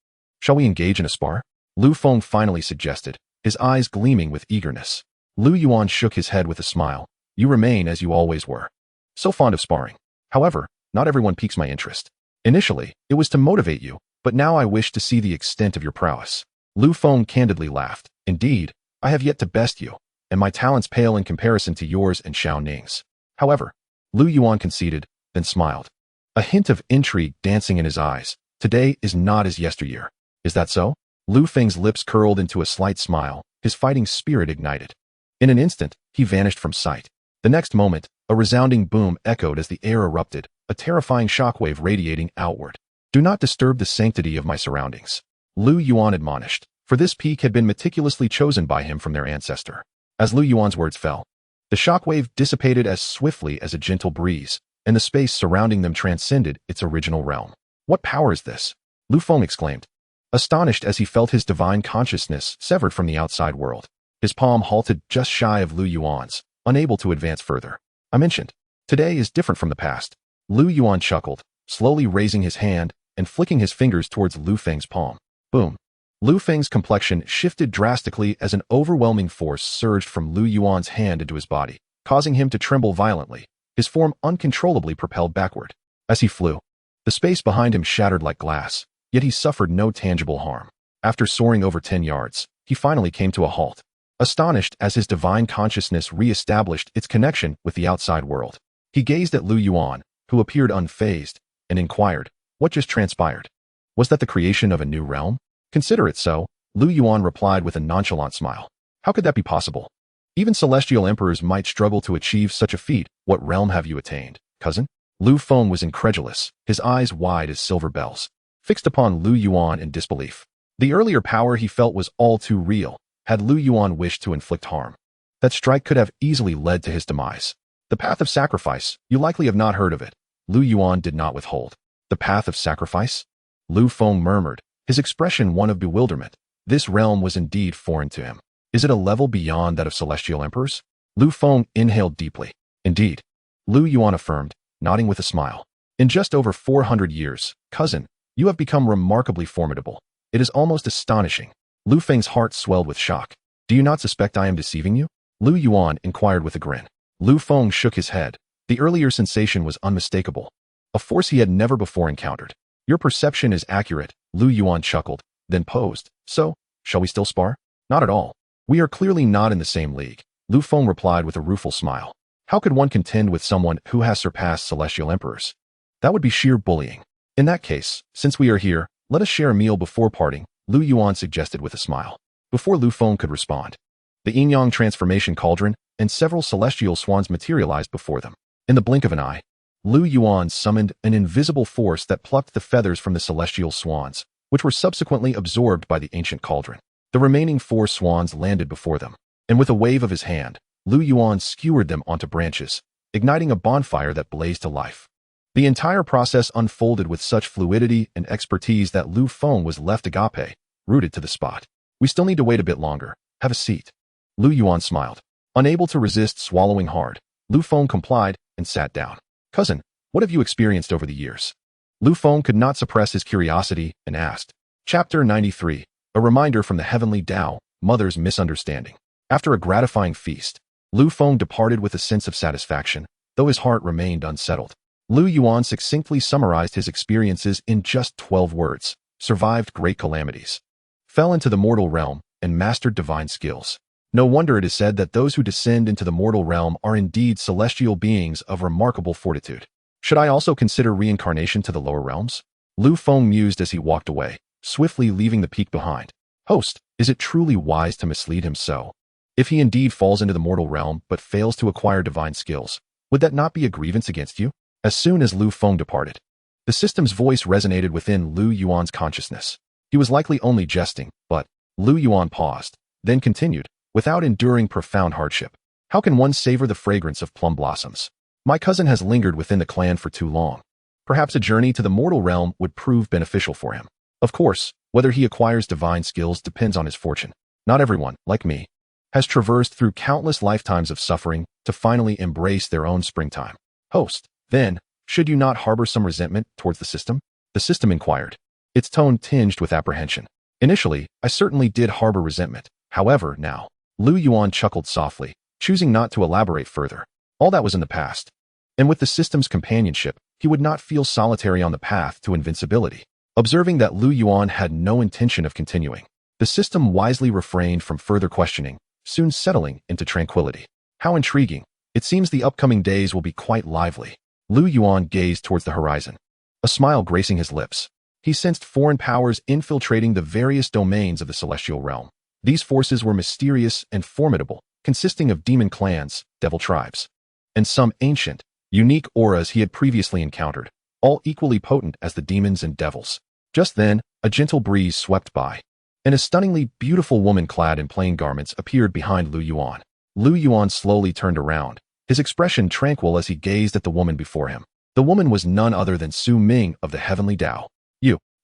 Shall we engage in a spar? Lu Feng finally suggested, his eyes gleaming with eagerness. Lu Yuan shook his head with a smile. You remain as you always were. So fond of sparring. However, not everyone piques my interest. Initially, it was to motivate you, but now I wish to see the extent of your prowess. Lu Feng candidly laughed. Indeed, I have yet to best you, and my talents pale in comparison to yours and Xiao Ning's. However, Lu Yuan conceded, then smiled. A hint of intrigue dancing in his eyes. Today is not as yesteryear. Is that so? Lu Feng's lips curled into a slight smile, his fighting spirit ignited. In an instant, he vanished from sight. The next moment, a resounding boom echoed as the air erupted, a terrifying shockwave radiating outward. Do not disturb the sanctity of my surroundings, Lu Yuan admonished, for this peak had been meticulously chosen by him from their ancestor. As Lu Yuan's words fell, the shockwave dissipated as swiftly as a gentle breeze, and the space surrounding them transcended its original realm. What power is this? Lu Feng exclaimed, astonished as he felt his divine consciousness severed from the outside world. His palm halted just shy of Lu Yuan's, unable to advance further. I mentioned, today is different from the past. Lu Yuan chuckled, slowly raising his hand and flicking his fingers towards Lu Feng's palm. Boom. Lu Feng's complexion shifted drastically as an overwhelming force surged from Lu Yuan's hand into his body, causing him to tremble violently, his form uncontrollably propelled backward. As he flew, the space behind him shattered like glass, yet he suffered no tangible harm. After soaring over 10 yards, he finally came to a halt, astonished as his divine consciousness re-established its connection with the outside world. He gazed at Lu Yuan, who appeared unfazed, and inquired, what just transpired? Was that the creation of a new realm? Consider it so, Lu Yuan replied with a nonchalant smile. How could that be possible? Even celestial emperors might struggle to achieve such a feat. What realm have you attained, cousin? Lu Feng was incredulous, his eyes wide as silver bells, fixed upon Lu Yuan in disbelief. The earlier power he felt was all too real. Had Lu Yuan wished to inflict harm, that strike could have easily led to his demise. The path of sacrifice, you likely have not heard of it. Lu Yuan did not withhold. The path of sacrifice? Lu Feng murmured, his expression one of bewilderment. This realm was indeed foreign to him. Is it a level beyond that of celestial emperors? Lu Feng inhaled deeply. Indeed, Lu Yuan affirmed, nodding with a smile. In just over 400 years, cousin, you have become remarkably formidable. It is almost astonishing. Lu Feng's heart swelled with shock. Do you not suspect I am deceiving you? Lu Yuan inquired with a grin. Lu Feng shook his head. The earlier sensation was unmistakable, a force he had never before encountered. Your perception is accurate, Lu Yuan chuckled, then posed. So, shall we still spar? Not at all. We are clearly not in the same league, Lu Feng replied with a rueful smile. How could one contend with someone who has surpassed celestial emperors? That would be sheer bullying. In that case, since we are here, let us share a meal before parting, Lu Yuan suggested with a smile. Before Lu Feng could respond, the yin-yang transformation cauldron and several celestial swans materialized before them. In the blink of an eye, Lu Yuan summoned an invisible force that plucked the feathers from the celestial swans, which were subsequently absorbed by the ancient cauldron. The remaining 4 swans landed before them, and with a wave of his hand, Lu Yuan skewered them onto branches, igniting a bonfire that blazed to life. The entire process unfolded with such fluidity and expertise that Lu Feng was left agape, rooted to the spot. We still need to wait a bit longer. Have a seat. Lu Yuan smiled. Unable to resist swallowing hard, Lu Feng complied and sat down. Cousin, what have you experienced over the years? Lu Feng could not suppress his curiosity and asked. Chapter 93, a reminder from the heavenly Tao, Mother's misunderstanding. After a gratifying feast, Lu Feng departed with a sense of satisfaction, though his heart remained unsettled. Lu Yuan succinctly summarized his experiences in just 12 words, survived great calamities, fell into the mortal realm, and mastered divine skills. No wonder it is said that those who descend into the mortal realm are indeed celestial beings of remarkable fortitude. Should I also consider reincarnation to the lower realms? Lu Feng mused as he walked away, swiftly leaving the peak behind. Host, is it truly wise to mislead him so? If he indeed falls into the mortal realm but fails to acquire divine skills, would that not be a grievance against you? As soon as Lu Feng departed, the system's voice resonated within Lu Yuan's consciousness. He was likely only jesting, but Lu Yuan paused, then continued, without enduring profound hardship. How can one savor the fragrance of plum blossoms? My cousin has lingered within the clan for too long. Perhaps a journey to the mortal realm would prove beneficial for him. Of course, whether he acquires divine skills depends on his fortune. Not everyone, like me, has traversed through countless lifetimes of suffering to finally embrace their own springtime. Host, then, should you not harbor some resentment towards the system? The system inquired, its tone tinged with apprehension. Initially, I certainly did harbor resentment. However, now, Lu Yuan chuckled softly, choosing not to elaborate further. All that was in the past. And with the system's companionship, he would not feel solitary on the path to invincibility. Observing that Lu Yuan had no intention of continuing, the system wisely refrained from further questioning, soon settling into tranquility. How intriguing. It seems the upcoming days will be quite lively. Lu Yuan gazed towards the horizon, a smile gracing his lips. He sensed foreign powers infiltrating the various domains of the celestial realm. These forces were mysterious and formidable, consisting of demon clans, devil tribes, and some ancient, unique auras he had previously encountered, all equally potent as the demons and devils. Just then, a gentle breeze swept by, and a stunningly beautiful woman clad in plain garments appeared behind Lu Yuan. Lu Yuan slowly turned around, his expression tranquil as he gazed at the woman before him. The woman was none other than Su Ming of the heavenly Tao.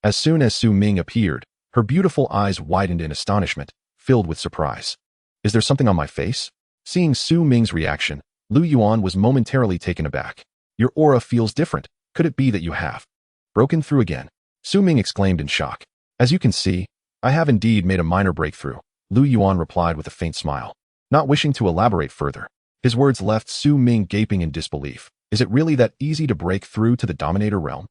As soon as Su Ming appeared, her beautiful eyes widened in astonishment, filled with surprise. Is there something on my face? Seeing Su Ming's reaction, Lu Yuan was momentarily taken aback. Your aura feels different. Could it be that you have broken through again? Su Ming exclaimed in shock. As you can see, I have indeed made a minor breakthrough, Lu Yuan replied with a faint smile. Not wishing to elaborate further, his words left Su Ming gaping in disbelief. Is it really that easy to break through to the Dominator realm?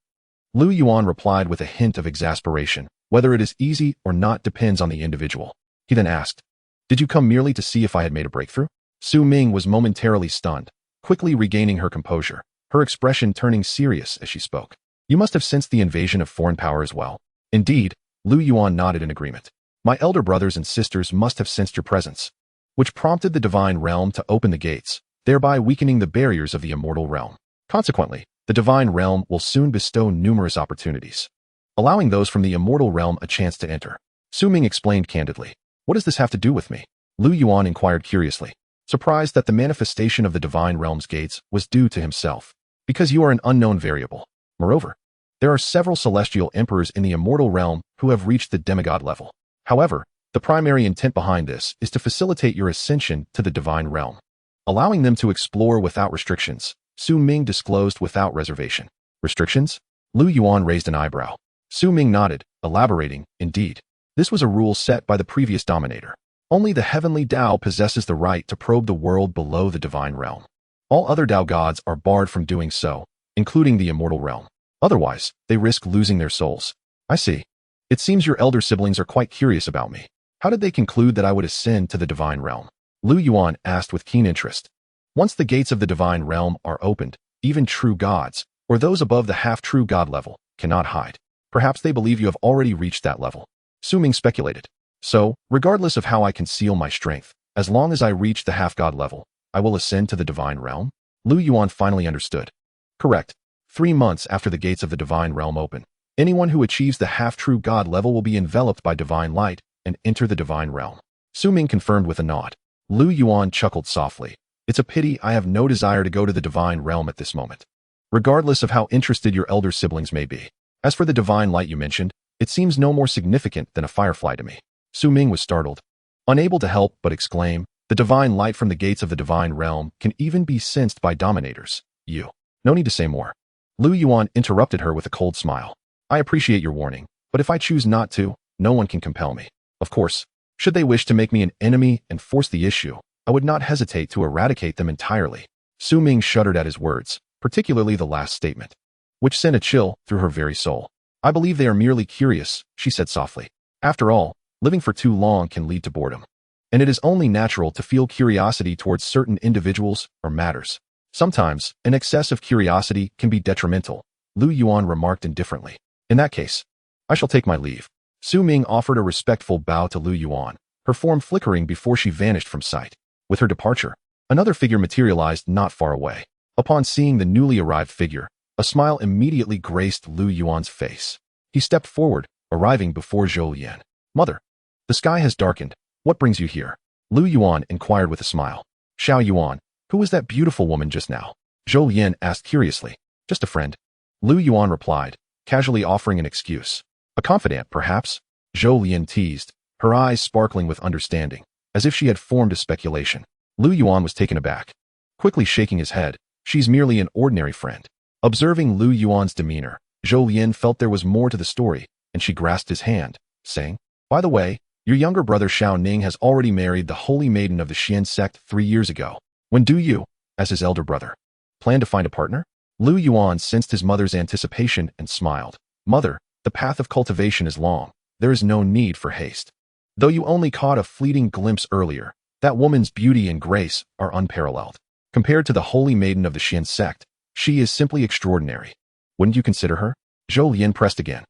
Lu Yuan replied with a hint of exasperation. Whether it is easy or not depends on the individual. He then asked, did you come merely to see if I had made a breakthrough? Su Ming was momentarily stunned, quickly regaining her composure, her expression turning serious as she spoke. You must have sensed the invasion of foreign power as well. Indeed, Lu Yuan nodded in agreement. My elder brothers and sisters must have sensed your presence, which prompted the divine realm to open the gates, thereby weakening the barriers of the immortal realm. Consequently, the divine realm will soon bestow numerous opportunities, allowing those from the immortal realm a chance to enter. Su Ming explained candidly. What does this have to do with me? Lu Yuan inquired curiously, surprised that the manifestation of the divine realm's gates was due to himself. Because you are an unknown variable. Moreover, there are several celestial emperors in the immortal realm who have reached the demigod level. However, the primary intent behind this is to facilitate your ascension to the divine realm, allowing them to explore without restrictions, Su Ming disclosed without reservation. Restrictions? Lu Yuan raised an eyebrow. Su Ming nodded, elaborating, indeed. This was a rule set by the previous dominator. Only the heavenly Tao possesses the right to probe the world below the divine realm. All other Tao gods are barred from doing so, including the immortal realm. Otherwise, they risk losing their souls. I see. It seems your elder siblings are quite curious about me. How did they conclude that I would ascend to the divine realm? Lu Yuan asked with keen interest. Once the gates of the divine realm are opened, even true gods, or those above the half-true god level, cannot hide. Perhaps they believe you have already reached that level. Su Ming speculated. So, regardless of how I conceal my strength, as long as I reach the half-god level, I will ascend to the divine realm? Lu Yuan finally understood. Correct. 3 months after the gates of the divine realm open, anyone who achieves the half-true god level will be enveloped by divine light and enter the divine realm. Su Ming confirmed with a nod. Lu Yuan chuckled softly, It's a pity I have no desire to go to the divine realm at this moment, regardless of how interested your elder siblings may be. As for the divine light you mentioned, it seems no more significant than a firefly to me. Su Ming was startled, unable to help but exclaim, the divine light from the gates of the divine realm can even be sensed by dominators. You. No need to say more. Lu Yuan interrupted her with a cold smile. I appreciate your warning, but if I choose not to, no one can compel me. Of course, should they wish to make me an enemy and force the issue, I would not hesitate to eradicate them entirely. Su Ming shuddered at his words, particularly the last statement, which sent a chill through her very soul. I believe they are merely curious, she said softly. After all, living for too long can lead to boredom. And it is only natural to feel curiosity towards certain individuals or matters. Sometimes, an excess of curiosity can be detrimental, Lu Yuan remarked indifferently. In that case, I shall take my leave. Su Ming offered a respectful bow to Lu Yuan, her form flickering before she vanished from sight. With her departure, another figure materialized not far away. Upon seeing the newly arrived figure, a smile immediately graced Lu Yuan's face. He stepped forward, arriving before Zhou Lian. Mother, the sky has darkened. What brings you here? Lu Yuan inquired with a smile. Xiao Yuan, who was that beautiful woman just now? Zhou Lian asked curiously. Just a friend. Lu Yuan replied, casually offering an excuse. A confidant, perhaps? Zhou Lian teased, her eyes sparkling with understanding, as if she had formed a speculation. Lu Yuan was taken aback, quickly shaking his head. She's merely an ordinary friend. Observing Lu Yuan's demeanor, Zhou Lian felt there was more to the story, and she grasped his hand, saying, by the way, your younger brother Xiao Ning has already married the holy maiden of the Xian sect 3 years ago. When do you, as his elder brother, plan to find a partner? Lu Yuan sensed his mother's anticipation and smiled. Mother, the path of cultivation is long. There is no need for haste. Though you only caught a fleeting glimpse earlier, that woman's beauty and grace are unparalleled. Compared to the holy maiden of the Xian sect, she is simply extraordinary. Wouldn't you consider her? Zhou Lian pressed again.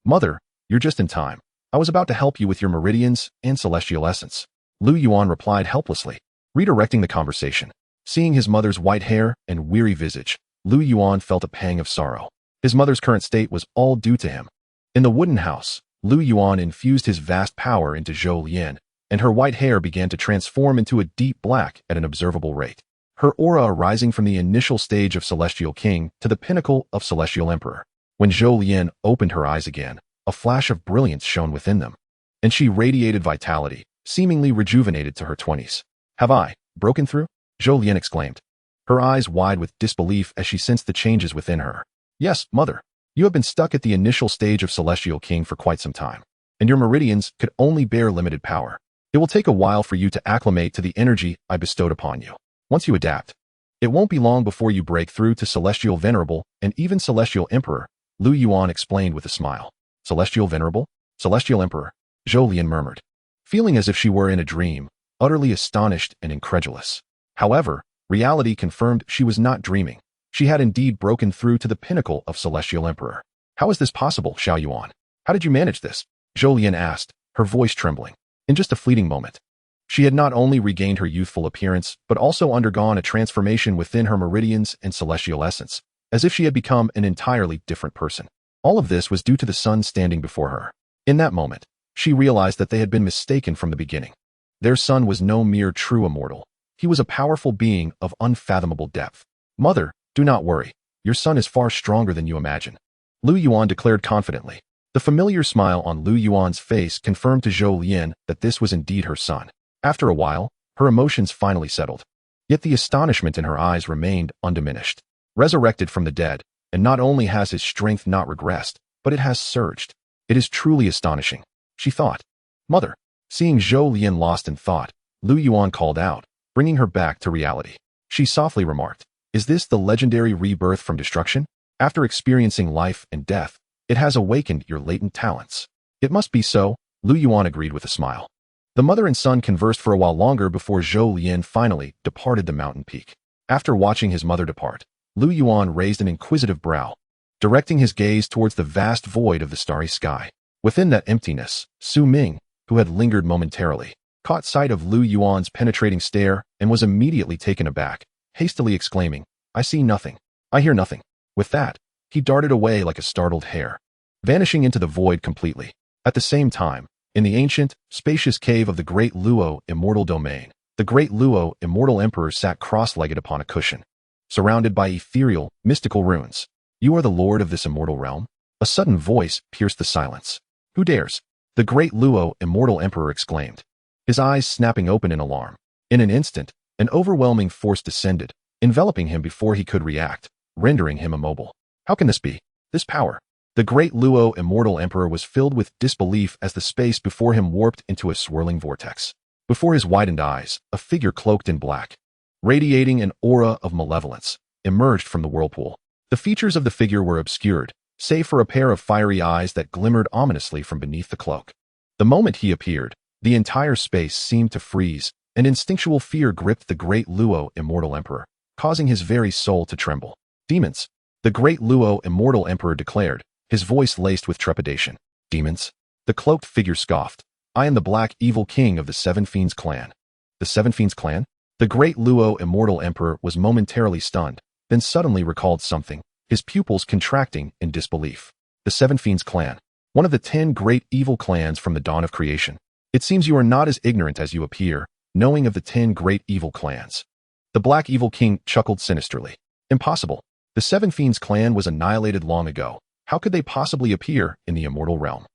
Mother, you're just in time. I was about to help you with your meridians and celestial essence. Lu Yuan replied helplessly, redirecting the conversation. Seeing his mother's white hair and weary visage, Lu Yuan felt a pang of sorrow. His mother's current state was all due to him. In the wooden house, Lu Yuan infused his vast power into Zhou Lian, and her white hair began to transform into a deep black at an observable rate. Her aura rising from the initial stage of Celestial King to the pinnacle of Celestial Emperor. When Zhou Lian opened her eyes again, a flash of brilliance shone within them, and she radiated vitality, seemingly rejuvenated to her 20s. Have I broken through? Zhou Lian exclaimed, her eyes wide with disbelief as she sensed the changes within her. Yes, mother. You have been stuck at the initial stage of Celestial King for quite some time, and your meridians could only bear limited power. It will take a while for you to acclimate to the energy I bestowed upon you. Once you adapt, it won't be long before you break through to Celestial Venerable and even Celestial Emperor, Lu Yuan explained with a smile. Celestial Venerable? Celestial Emperor? Zhou Lian murmured, feeling as if she were in a dream, utterly astonished and incredulous. However, reality confirmed she was not dreaming. She had indeed broken through to the pinnacle of Celestial Emperor. How is this possible, Xiao Yuan? How did you manage this? Zhou Lian asked, her voice trembling. In just a fleeting moment, she had not only regained her youthful appearance, but also undergone a transformation within her meridians and celestial essence, as if she had become an entirely different person. All of this was due to the sun standing before her. In that moment, she realized that they had been mistaken from the beginning. Their son was no mere true immortal. He was a powerful being of unfathomable depth. Mother, do not worry. Your son is far stronger than you imagine. Lu Yuan declared confidently. The familiar smile on Lu Yuan's face confirmed to Zhou Lian that this was indeed her son. After a while, her emotions finally settled. Yet the astonishment in her eyes remained undiminished. Resurrected from the dead, and not only has his strength not regressed, but it has surged. It is truly astonishing, she thought. Mother. Seeing Zhou Lian lost in thought, Lu Yuan called out, bringing her back to reality. She softly remarked, is this the legendary rebirth from destruction? After experiencing life and death, it has awakened your latent talents. It must be so, Lu Yuan agreed with a smile. The mother and son conversed for a while longer before Zhou Lian finally departed the mountain peak. After watching his mother depart, Lu Yuan raised an inquisitive brow, directing his gaze towards the vast void of the starry sky. Within that emptiness, Su Ming, who had lingered momentarily, caught sight of Lu Yuan's penetrating stare and was immediately taken aback, hastily exclaiming, I see nothing. I hear nothing. With that, he darted away like a startled hare, vanishing into the void completely. At the same time, in the ancient, spacious cave of the great Luo immortal domain, The great Luo, immortal emperor, sat cross-legged upon a cushion, surrounded by ethereal, mystical ruins. "You are the lord of this immortal realm?" A sudden voice pierced the silence. "Who dares?" the great Luo, immortal emperor, exclaimed, his eyes snapping open in alarm. In an instant, an overwhelming force descended, enveloping him before he could react, rendering him immobile. How can this be? This power? The great Luo, immortal emperor, was filled with disbelief as the space before him warped into a swirling vortex. Before his widened eyes, a figure cloaked in black, radiating an aura of malevolence, emerged from the whirlpool. The features of the figure were obscured, save for a pair of fiery eyes that glimmered ominously from beneath the cloak. The moment he appeared, the entire space seemed to freeze, and instinctual fear gripped the great Luo, immortal emperor, causing his very soul to tremble. "Demons!" the great Luo, immortal emperor, declared, his voice laced with trepidation. "Demons?" the cloaked figure scoffed. "I am the Black Evil King of the Seven Fiends clan." The Seven Fiends clan? The great Luo, immortal emperor, was momentarily stunned, then suddenly recalled something, his pupils contracting in disbelief. The Seven Fiends clan, one of the 10 great evil clans from the dawn of creation. "It seems you are not as ignorant as you appear, knowing of the 10 great evil clans." The Black Evil King chuckled sinisterly. "Impossible. The Seven Fiends clan was annihilated long ago. How could they possibly appear in the immortal realm?"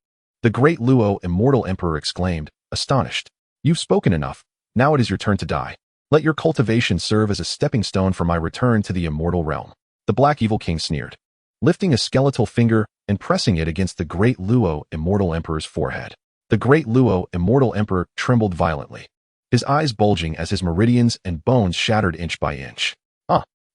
The great Luo, immortal emperor, exclaimed, astonished. "You've spoken enough. Now it is your turn to die. Let your cultivation serve as a stepping stone for my return to the immortal realm." The Black Evil King sneered, lifting a skeletal finger and pressing it against the great Luo, immortal emperor's forehead. The great Luo, immortal emperor, trembled violently, his eyes bulging as his meridians and bones shattered inch by inch.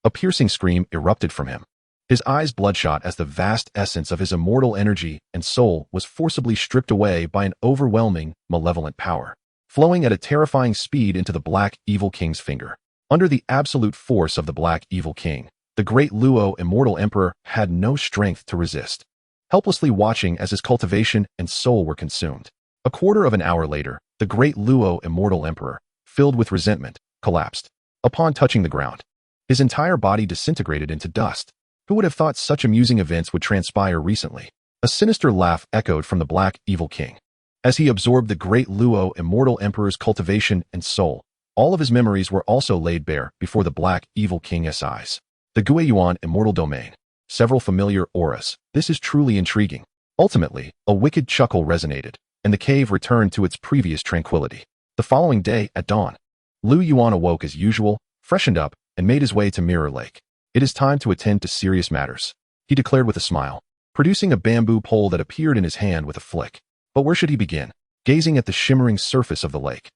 A piercing scream erupted from him, his eyes bloodshot as the vast essence of his immortal energy and soul was forcibly stripped away by an overwhelming, malevolent power, flowing at a terrifying speed into the Black Evil King's finger. Under the absolute force of the Black Evil King, the great Luo, immortal emperor, had no strength to resist, helplessly watching as his cultivation and soul were consumed. A quarter of an hour later, the great Luo, immortal emperor, filled with resentment, collapsed. Upon touching the ground, his entire body disintegrated into dust. Who would have thought such amusing events would transpire recently? A sinister laugh echoed from the Black Evil King. As he absorbed the great Luo, immortal emperor's cultivation and soul, all of his memories were also laid bare before the Black Evil King's eyes. The Yuan immortal domain. Several familiar auras. This is truly intriguing. Ultimately, a wicked chuckle resonated, and the cave returned to its previous tranquility. The following day, at dawn, Yuan awoke as usual, freshened up, and made his way to Mirror Lake. "It is time to attend to serious matters," he declared with a smile, producing a bamboo pole that appeared in his hand with a flick. But where should he begin? Gazing at the shimmering surface of the lake,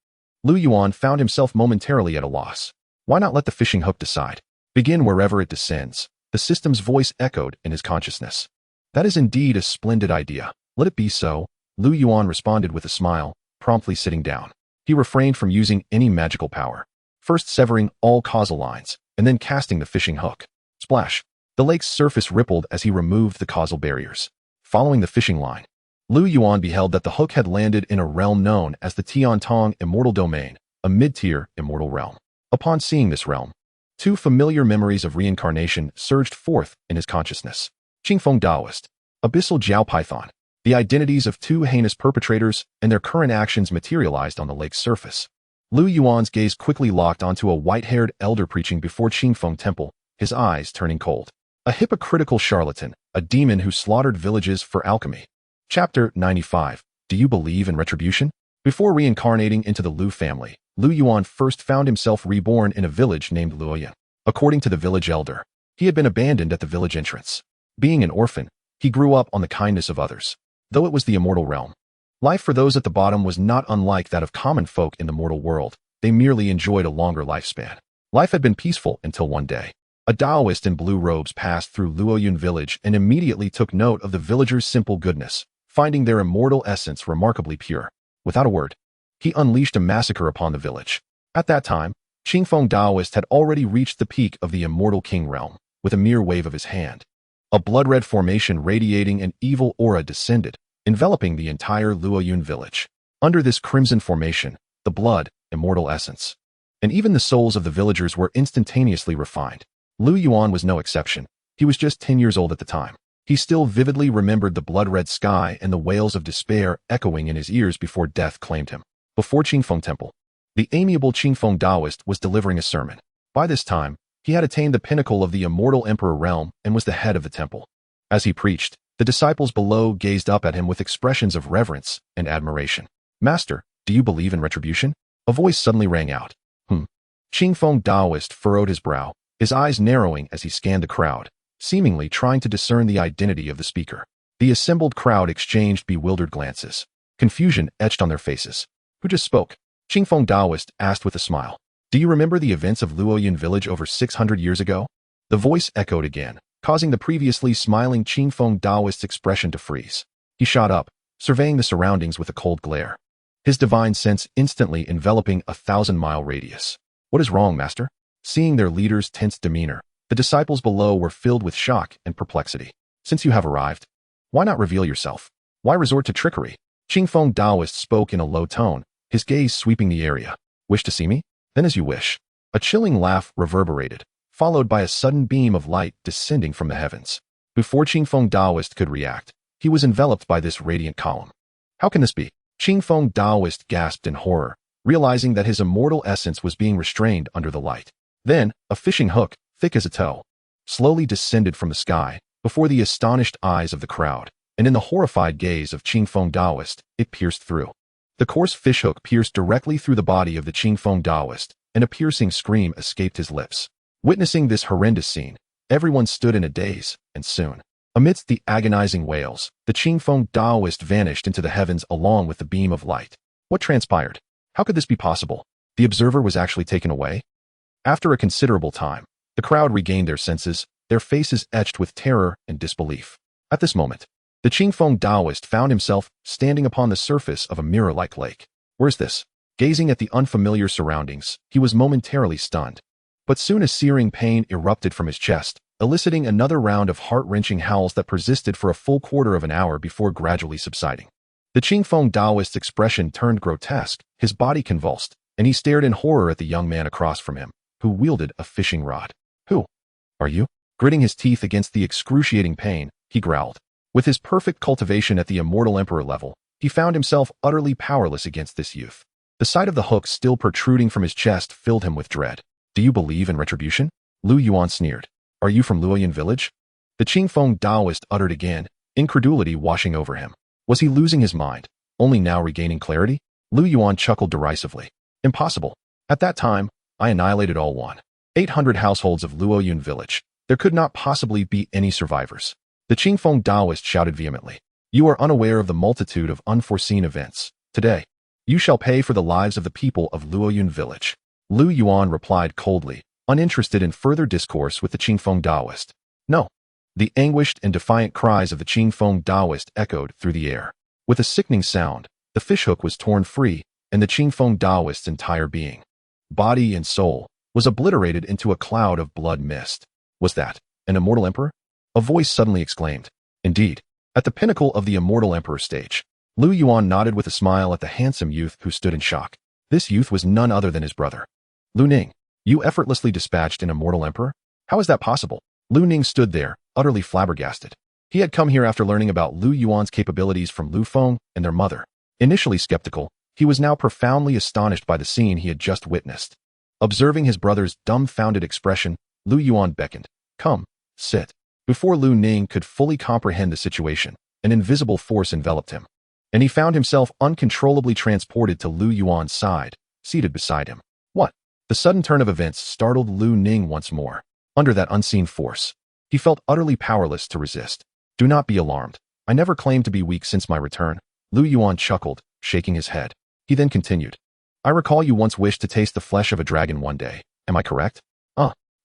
Yuan found himself momentarily at a loss. Why not let the fishing hook decide? Begin wherever it descends, the system's voice echoed in his consciousness. "That is indeed a splendid idea. Let it be so," Yuan responded with a smile, promptly sitting down. He refrained from using any magical power, first severing all causal lines, and then casting the fishing hook. Splash! The lake's surface rippled as he removed the causal barriers. Following the fishing line, Yuan beheld that the hook had landed in a realm known as the Tiantong immortal domain, a mid-tier immortal realm. Upon seeing this realm, 2 familiar memories of reincarnation surged forth in his consciousness. Qingfeng Taoist, Abyssal Jiao Python. The identities of 2 heinous perpetrators and their current actions materialized on the lake's surface. Yuan's gaze quickly locked onto a white-haired elder preaching before Qingfeng Temple, his eyes turning cold. A hypocritical charlatan, a demon who slaughtered villages for alchemy. Chapter 95. Do you believe in retribution? Before reincarnating into the Lu family, Yuan first found himself reborn in a village named Luoyan. According to the village elder, he had been abandoned at the village entrance. Being an orphan, he grew up on the kindness of others. Though it was the immortal realm, life for those at the bottom was not unlike that of common folk in the mortal world. They merely enjoyed a longer lifespan. Life had been peaceful until one day. A Taoist in blue robes passed through Luoyun village and immediately took note of the villagers' simple goodness, finding their immortal essence remarkably pure. Without a word, he unleashed a massacre upon the village. At that time, Qingfeng Taoist had already reached the peak of the immortal king realm, with a mere wave of his hand. A blood-red formation radiating an evil aura descended, enveloping the entire Luoyun village. Under this crimson formation, the blood, immortal essence, and even the souls of the villagers were instantaneously refined. Yuan was no exception. He was just 10 years old at the time. He still vividly remembered the blood-red sky and the wails of despair echoing in his ears before death claimed him. Before Qingfeng Temple, The amiable Qingfeng Taoist was delivering a sermon. By this time, he had attained the pinnacle of the immortal emperor realm and was the head of the temple. As he preached, the disciples below gazed up at him with expressions of reverence and admiration. "Master, do you believe in retribution?" A voice suddenly rang out. Qingfeng Taoist furrowed his brow, his eyes narrowing as he scanned the crowd, seemingly trying to discern the identity of the speaker. The assembled crowd exchanged bewildered glances. Confusion etched on their faces. "Who just spoke?" Qingfeng Taoist asked with a smile. "Do you remember the events of Luoyun village over 600 years ago?" The voice echoed again, causing the previously smiling Qingfeng Taoist's expression to freeze. He shot up, surveying the surroundings with a cold glare, his divine sense instantly enveloping a 1,000-mile radius. "What is wrong, master?" Seeing their leader's tense demeanor, the disciples below were filled with shock and perplexity. "Since you have arrived, why not reveal yourself? Why resort to trickery?" Qingfeng Taoist spoke in a low tone, his gaze sweeping the area. "Wish to see me? Then as you wish." A chilling laugh reverberated, followed by a sudden beam of light descending from the heavens. Before Qingfeng Taoist could react, he was enveloped by this radiant column. "How can this be?" Qingfeng Taoist gasped in horror, realizing that his immortal essence was being restrained under the light. Then, a fishing hook, thick as a toe, slowly descended from the sky, before the astonished eyes of the crowd, and in the horrified gaze of Qingfeng Taoist, it pierced through. The coarse fishhook pierced directly through the body of the Qingfeng Taoist, and a piercing scream escaped his lips. Witnessing this horrendous scene, everyone stood in a daze, and soon, amidst the agonizing wails, the Qingfeng Taoist vanished into the heavens along with the beam of light. What transpired? How could this be possible? The observer was actually taken away? After a considerable time, the crowd regained their senses, their faces etched with terror and disbelief. At this moment, the Qingfeng Taoist found himself standing upon the surface of a mirror-like lake. Where's this? Gazing at the unfamiliar surroundings, he was momentarily stunned. But soon a searing pain erupted from his chest, eliciting another round of heart-wrenching howls that persisted for a full quarter of an hour before gradually subsiding. The Qingfeng Taoist's expression turned grotesque, his body convulsed, and he stared in horror at the young man across from him, who wielded a fishing rod. "Who are you?" Gritting his teeth against the excruciating pain, he growled. With his perfect cultivation at the immortal emperor level, he found himself utterly powerless against this youth. The sight of the hook still protruding from his chest filled him with dread. "Do you believe in retribution?" Lu Yuan sneered. "Are you from Luoyun village?" The Qingfeng Taoist uttered again, incredulity washing over him. Was he losing his mind, only now regaining clarity? Lu Yuan chuckled derisively. "Impossible. At that time, I annihilated all 1,800 households of Luoyun village. There could not possibly be any survivors." The Qingfeng Taoist shouted vehemently. "You are unaware of the multitude of unforeseen events. Today, you shall pay for the lives of the people of Luoyun village." Lu Yuan replied coldly, uninterested in further discourse with the Qingfeng Taoist. "No." The anguished and defiant cries of the Qingfeng Taoist echoed through the air. With a sickening sound, the fishhook was torn free, and the Qingfeng Taoist's entire being, body and soul, was obliterated into a cloud of blood mist. Was that an immortal emperor? A voice suddenly exclaimed. Indeed, at the pinnacle of the immortal emperor stage. Lu Yuan nodded with a smile at the handsome youth who stood in shock. This youth was none other than his brother. "Lu Ning, you effortlessly dispatched an immortal emperor? How is that possible?" Lu Ning stood there, utterly flabbergasted. He had come here after learning about Lu Yuan's capabilities from Lu Feng and their mother. Initially skeptical, he was now profoundly astonished by the scene he had just witnessed. Observing his brother's dumbfounded expression, Lu Yuan beckoned. "Come, sit." Before Lu Ning could fully comprehend the situation, an invisible force enveloped him, and he found himself uncontrollably transported to Lu Yuan's side, seated beside him. What? The sudden turn of events startled Lu Ning once more. Under that unseen force, he felt utterly powerless to resist. "Do not be alarmed. I never claimed to be weak since my return." Lu Yuan chuckled, shaking his head. He then continued. "I recall you once wished to taste the flesh of a dragon one day. Am I correct?"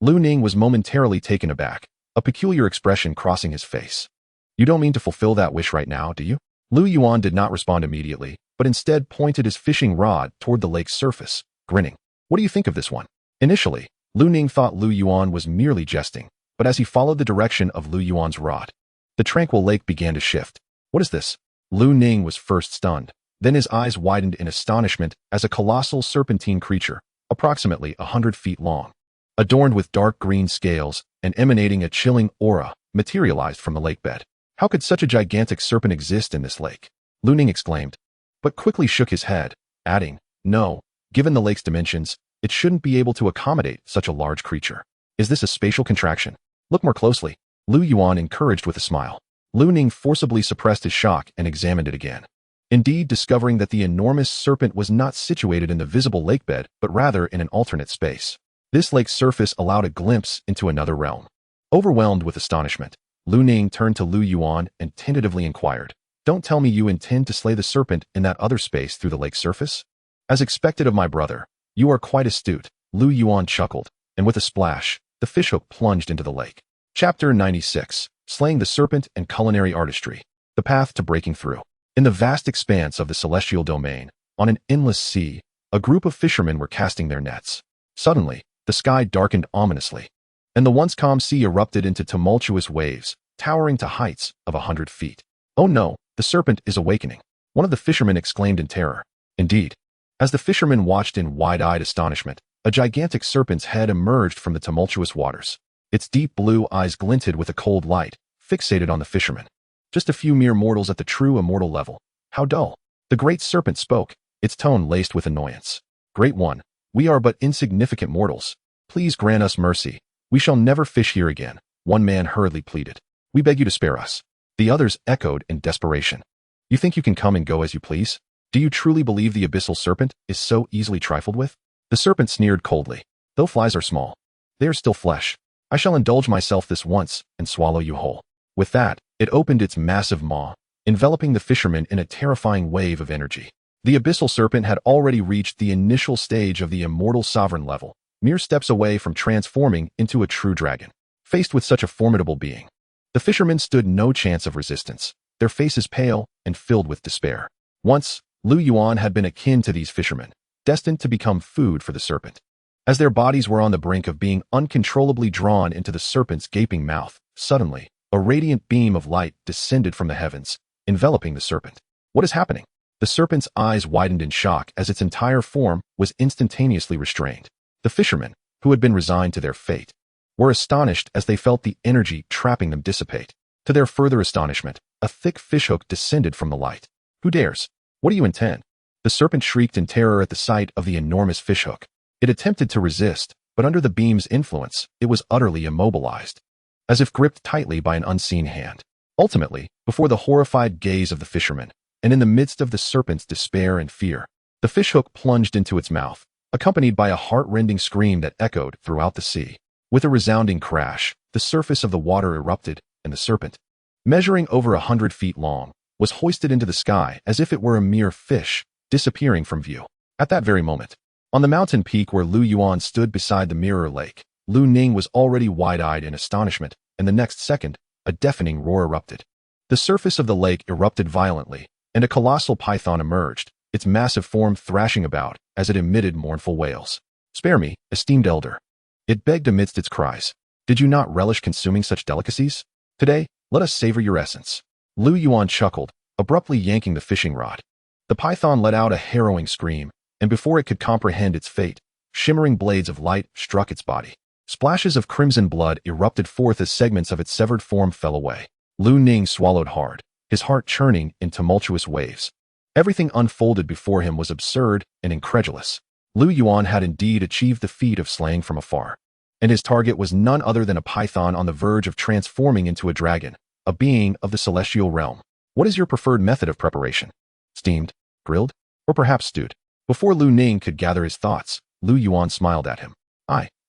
Lu Ning was momentarily taken aback, a peculiar expression crossing his face. "You don't mean to fulfill that wish right now, do you?" Lu Yuan did not respond immediately, but instead pointed his fishing rod toward the lake's surface, grinning. "What do you think of this one?" Initially, Lu Ning thought Lu Yuan was merely jesting, but as he followed the direction of Lu Yuan's rod, the tranquil lake began to shift. "What is this?" Lu Ning was first stunned, then his eyes widened in astonishment as a colossal serpentine creature, approximately 100 feet long, adorned with dark green scales and emanating a chilling aura, materialized from the lake bed. "How could such a gigantic serpent exist in this lake?" Lu Ning exclaimed, but quickly shook his head, adding, "No, Given the lake's dimensions, it shouldn't be able to accommodate such a large creature. Is this a spatial contraction? Look more closely. Lu Yuan encouraged with a smile. Lu Ning forcibly suppressed his shock and examined it again. Indeed, discovering that the enormous serpent was not situated in the visible lakebed, but rather in an alternate space. This lake's surface allowed a glimpse into another realm. Overwhelmed with astonishment, Lu Ning turned to Lu Yuan and tentatively inquired, "Don't tell me you intend to slay the serpent in that other space through the lake's surface?" "As expected of my brother, you are quite astute," Lu Yuan chuckled, and with a splash, the fishhook plunged into the lake. Chapter 96, Slaying the Serpent and Culinary Artistry. The Path to Breaking Through. In the vast expanse of the celestial domain, on an endless sea, a group of fishermen were casting their nets. Suddenly, the sky darkened ominously, and the once calm sea erupted into tumultuous waves, towering to heights of 100 feet. "Oh no, the serpent is awakening," one of the fishermen exclaimed in terror. Indeed, as the fishermen watched in wide-eyed astonishment, a gigantic serpent's head emerged from the tumultuous waters. Its deep blue eyes glinted with a cold light, fixated on the fishermen. "Just a few mere mortals at the true immortal level. How dull." The great serpent spoke, its tone laced with annoyance. "Great One, we are but insignificant mortals. Please grant us mercy. We shall never fish here again," one man hurriedly pleaded. "We beg you to spare us." The others echoed in desperation. "You think you can come and go as you please? Do you truly believe the abyssal serpent is so easily trifled with?" The serpent sneered coldly. "Though flies are small, they are still flesh. I shall indulge myself this once and swallow you whole." With that, it opened its massive maw, enveloping the fisherman in a terrifying wave of energy. The abyssal serpent had already reached the initial stage of the immortal sovereign level, mere steps away from transforming into a true dragon. Faced with such a formidable being, the fishermen stood no chance of resistance, their faces pale and filled with despair. Once, Lu Yuan had been akin to these fishermen, destined to become food for the serpent. As their bodies were on the brink of being uncontrollably drawn into the serpent's gaping mouth, suddenly, a radiant beam of light descended from the heavens, enveloping the serpent. "What is happening?" The serpent's eyes widened in shock as its entire form was instantaneously restrained. The fishermen, who had been resigned to their fate, were astonished as they felt the energy trapping them dissipate. To their further astonishment, a thick fishhook descended from the light. "Who dares? What do you intend?" The serpent shrieked in terror at the sight of the enormous fishhook. It attempted to resist, but under the beam's influence, it was utterly immobilized, as if gripped tightly by an unseen hand. Ultimately, before the horrified gaze of the fisherman, and in the midst of the serpent's despair and fear, the fishhook plunged into its mouth, accompanied by a heart-rending scream that echoed throughout the sea. With a resounding crash, the surface of the water erupted, and the serpent, measuring over 100 feet long, was hoisted into the sky as if it were a mere fish, disappearing from view. At that very moment, on the mountain peak where Lu Yuan stood beside the mirror lake, Lu Ning was already wide-eyed in astonishment, and the next second, a deafening roar erupted. The surface of the lake erupted violently, and a colossal python emerged, its massive form thrashing about as it emitted mournful wails. "Spare me, esteemed elder," it begged amidst its cries. "Did you not relish consuming such delicacies? Today, let us savor your essence." Lu Yuan chuckled, abruptly yanking the fishing rod. The python let out a harrowing scream, and before it could comprehend its fate, shimmering blades of light struck its body. Splashes of crimson blood erupted forth as segments of its severed form fell away. Lu Ning swallowed hard, his heart churning in tumultuous waves. Everything unfolded before him was absurd and incredulous. Lu Yuan had indeed achieved the feat of slaying from afar, and his target was none other than a python on the verge of transforming into a dragon, a being of the celestial realm. "What is your preferred method of preparation? Steamed, grilled, or perhaps stewed?" Before Lu Ning could gather his thoughts, Lu Yuan smiled at him.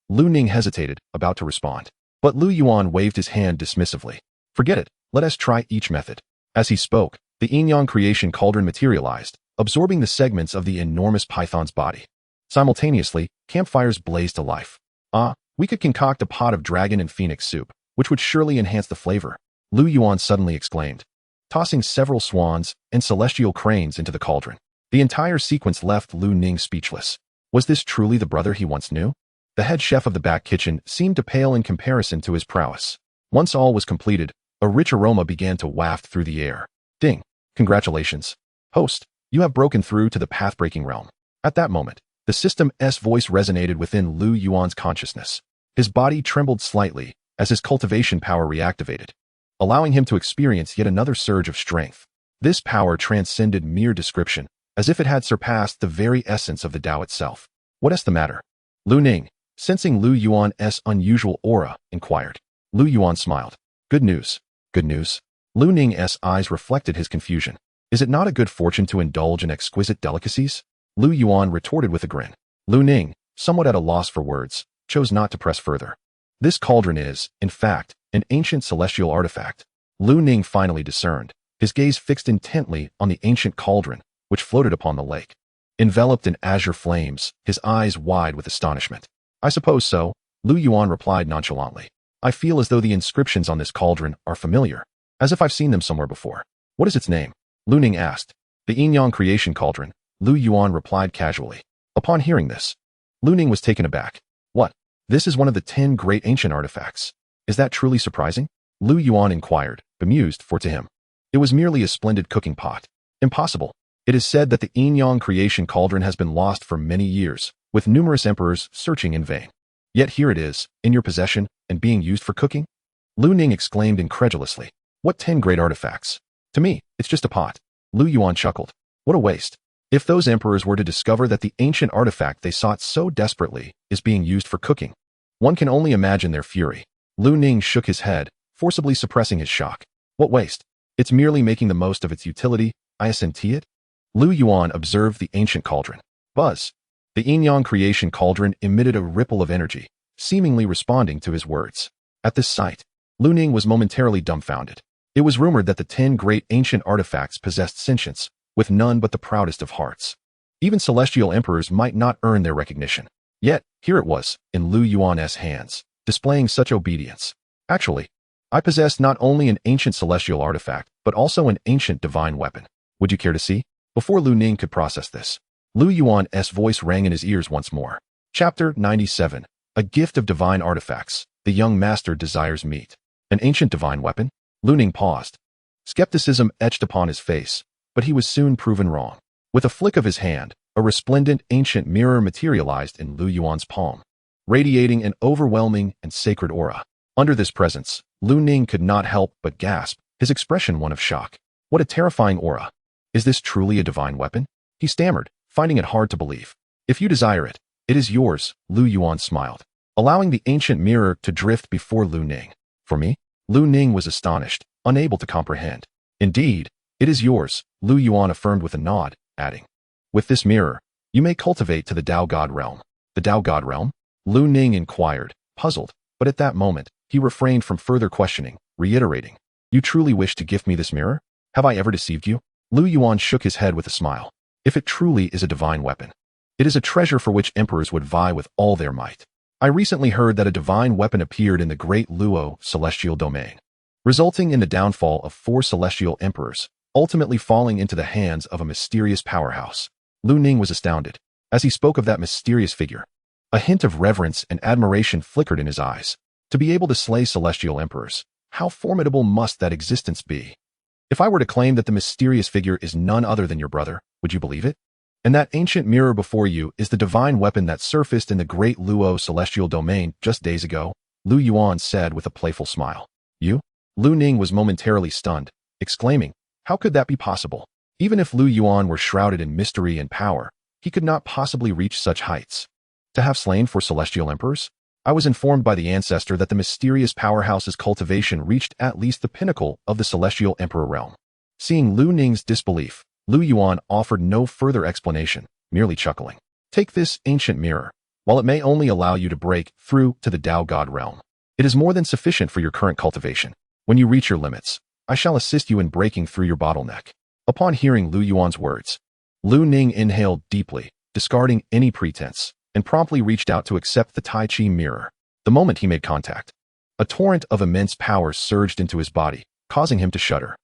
Lu Ning hesitated, about to respond. But Lu Yuan waved his hand dismissively. "Forget it, let us try each method." As he spoke, the yin-yang creation cauldron materialized, absorbing the segments of the enormous python's body. Simultaneously, campfires blazed to life. We could concoct a pot of dragon and phoenix soup, which would surely enhance the flavor," Lu Yuan suddenly exclaimed, tossing several swans and celestial cranes into the cauldron. The entire sequence left Lu Ning speechless. Was this truly the brother he once knew? The head chef of the back kitchen seemed to pale in comparison to his prowess. Once all was completed, a rich aroma began to waft through the air. "Ding! Congratulations, host, you have broken through to the path-breaking realm." At that moment, the system's voice resonated within Lu Yuan's consciousness. His body trembled slightly as his cultivation power reactivated, allowing him to experience yet another surge of strength. This power transcended mere description, as if it had surpassed the very essence of the Tao itself. What is the matter? Lu Ning, sensing Lu Yuan's unusual aura, inquired. Lu Yuan smiled. Good news. Good news? Lu Ning's eyes reflected his confusion. Is it not a good fortune to indulge in exquisite delicacies? Lu Yuan retorted with a grin. Lu Ning, somewhat at a loss for words, chose not to press further. This cauldron is, in fact, an ancient celestial artifact. Lu Ning finally discerned, his gaze fixed intently on the ancient cauldron, which floated upon the lake. Enveloped in azure flames, his eyes wide with astonishment. I suppose so, Lu Yuan replied nonchalantly. I feel as though the inscriptions on this cauldron are familiar, as if I've seen them somewhere before. What is its name? Lu Ning asked. The Yin-Yang creation cauldron, Lu Yuan replied casually. Upon hearing this, Lu Ning was taken aback. What? This is one of the 10 great ancient artifacts. Is that truly surprising? Lu Yuan inquired, bemused, for to him, it was merely a splendid cooking pot. Impossible. It is said that the Yin-Yang creation cauldron has been lost for many years, with numerous emperors searching in vain. Yet here it is, in your possession, and being used for cooking? Lu Ning exclaimed incredulously. What 10 great artifacts? To me, it's just a pot. Lu Yuan chuckled. What a waste. If those emperors were to discover that the ancient artifact they sought so desperately is being used for cooking, one can only imagine their fury. Lu Ning shook his head, forcibly suppressing his shock. What waste? It's merely making the most of its utility, I assent it? Lu Yuan observed the ancient cauldron. Buzz. The Yin-Yang creation cauldron emitted a ripple of energy, seemingly responding to his words. At this sight, Lu Ning was momentarily dumbfounded. It was rumored that the 10 great ancient artifacts possessed sentience, with none but the proudest of hearts. Even celestial emperors might not earn their recognition. Yet, here it was, in Lu Yuan's hands, displaying such obedience. Actually, I possess not only an ancient celestial artifact, but also an ancient divine weapon. Would you care to see? Before Lu Ning could process this, Lu Yuan's voice rang in his ears once more. Chapter 97. A gift of divine artifacts. The young master desires meat. An ancient divine weapon? Lu Ning paused. Skepticism etched upon his face, but he was soon proven wrong. With a flick of his hand, a resplendent ancient mirror materialized in Lu Yuan's palm, radiating an overwhelming and sacred aura. Under this presence, Lu Ning could not help but gasp, his expression one of shock. What a terrifying aura. Is this truly a divine weapon? He stammered, finding it hard to believe. If you desire it, it is yours, Lu Yuan smiled, allowing the ancient mirror to drift before Lu Ning. For me? Lu Ning was astonished, unable to comprehend. Indeed, it is yours, Lu Yuan affirmed with a nod, adding. With this mirror, you may cultivate to the Tao God realm. The Tao God realm? Lu Ning inquired, puzzled, but at that moment, he refrained from further questioning, reiterating. You truly wish to gift me this mirror? Have I ever deceived you? Lu Yuan shook his head with a smile. If it truly is a divine weapon, it is a treasure for which emperors would vie with all their might. I recently heard that a divine weapon appeared in the great Luo celestial domain, resulting in the downfall of 4 celestial emperors, ultimately falling into the hands of a mysterious powerhouse. Lu Ning was astounded. As he spoke of that mysterious figure, a hint of reverence and admiration flickered in his eyes. To be able to slay celestial emperors, how formidable must that existence be? If I were to claim that the mysterious figure is none other than your brother, would you believe it? And that ancient mirror before you is the divine weapon that surfaced in the great Luo celestial domain just days ago, Lu Yuan said with a playful smile. You? Lu Ning was momentarily stunned, exclaiming, how could that be possible? Even if Lu Yuan were shrouded in mystery and power, he could not possibly reach such heights. To have slain 4 celestial emperors? I was informed by the ancestor that the mysterious powerhouse's cultivation reached at least the pinnacle of the celestial emperor realm. Seeing Lu Ning's disbelief, Lu Yuan offered no further explanation, merely chuckling. Take this ancient mirror. While it may only allow you to break through to the Tao God realm, it is more than sufficient for your current cultivation. When you reach your limits, I shall assist you in breaking through your bottleneck. Upon hearing Lu Yuan's words, Lu Ning inhaled deeply, discarding any pretense, and promptly reached out to accept the Tai Chi mirror. The moment he made contact, a torrent of immense power surged into his body, causing him to shudder.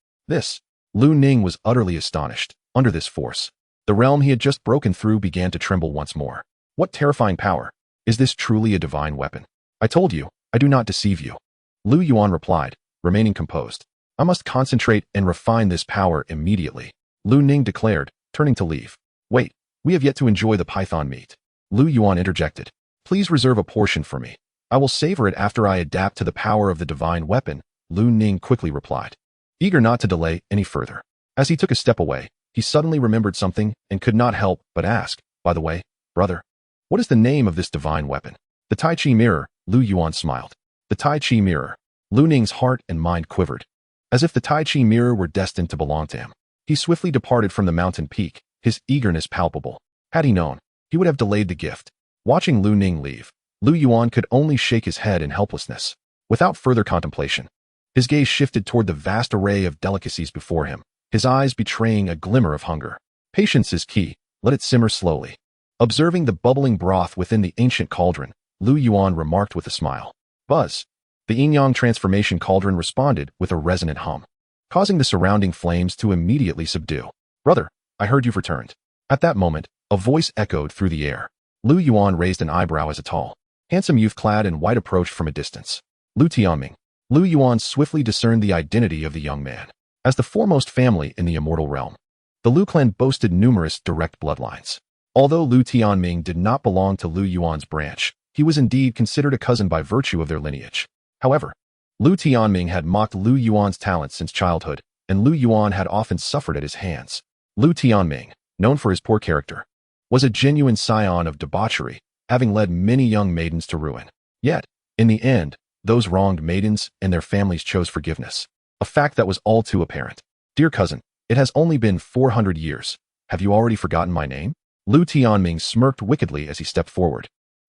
Lu Ning was utterly astonished. Under this force, the realm he had just broken through began to tremble once more. What terrifying power! Is this truly a divine weapon? I told you, I do not deceive you. Lu Yuan replied, remaining composed. I must concentrate and refine this power immediately, Lu Ning declared, turning to leave. Wait, we have yet to enjoy the python meat. Lu Yuan interjected. Please reserve a portion for me. I will savor it after I adapt to the power of the divine weapon, Lu Ning quickly replied, eager not to delay any further. As he took a step away, he suddenly remembered something and could not help but ask, by the way, brother, what is the name of this divine weapon? The Tai Chi mirror, Lu Yuan smiled. The Tai Chi mirror. Lu Ning's heart and mind quivered, as if the Tai Chi mirror were destined to belong to him. He swiftly departed from the mountain peak, his eagerness palpable. Had he known, he would have delayed the gift. Watching Lu Ning leave, Lu Yuan could only shake his head in helplessness. Without further contemplation, his gaze shifted toward the vast array of delicacies before him, his eyes betraying a glimmer of hunger. Patience is key, let it simmer slowly. Observing the bubbling broth within the ancient cauldron, Lu Yuan remarked with a smile. Buzz. The yin-yang transformation cauldron responded with a resonant hum, causing the surrounding flames to immediately subdue. Brother, I heard you've returned. At that moment, a voice echoed through the air. Lu Yuan raised an eyebrow as a tall, handsome youth clad in white approached from a distance. Lu Tianming. Lu Yuan swiftly discerned the identity of the young man. As the foremost family in the immortal realm, the Lu clan boasted numerous direct bloodlines. Although Lu Tianming did not belong to Lu Yuan's branch, he was indeed considered a cousin by virtue of their lineage. However, Lu Tianming had mocked Lu Yuan's talents since childhood, and Lu Yuan had often suffered at his hands. Lu Tianming, known for his poor character, was a genuine scion of debauchery, having led many young maidens to ruin. Yet, in the end, those wronged maidens and their families chose forgiveness, a fact that was all too apparent. Dear cousin, it has only been 400 years. Have you already forgotten my name? Lu Tianming smirked wickedly as he stepped forward,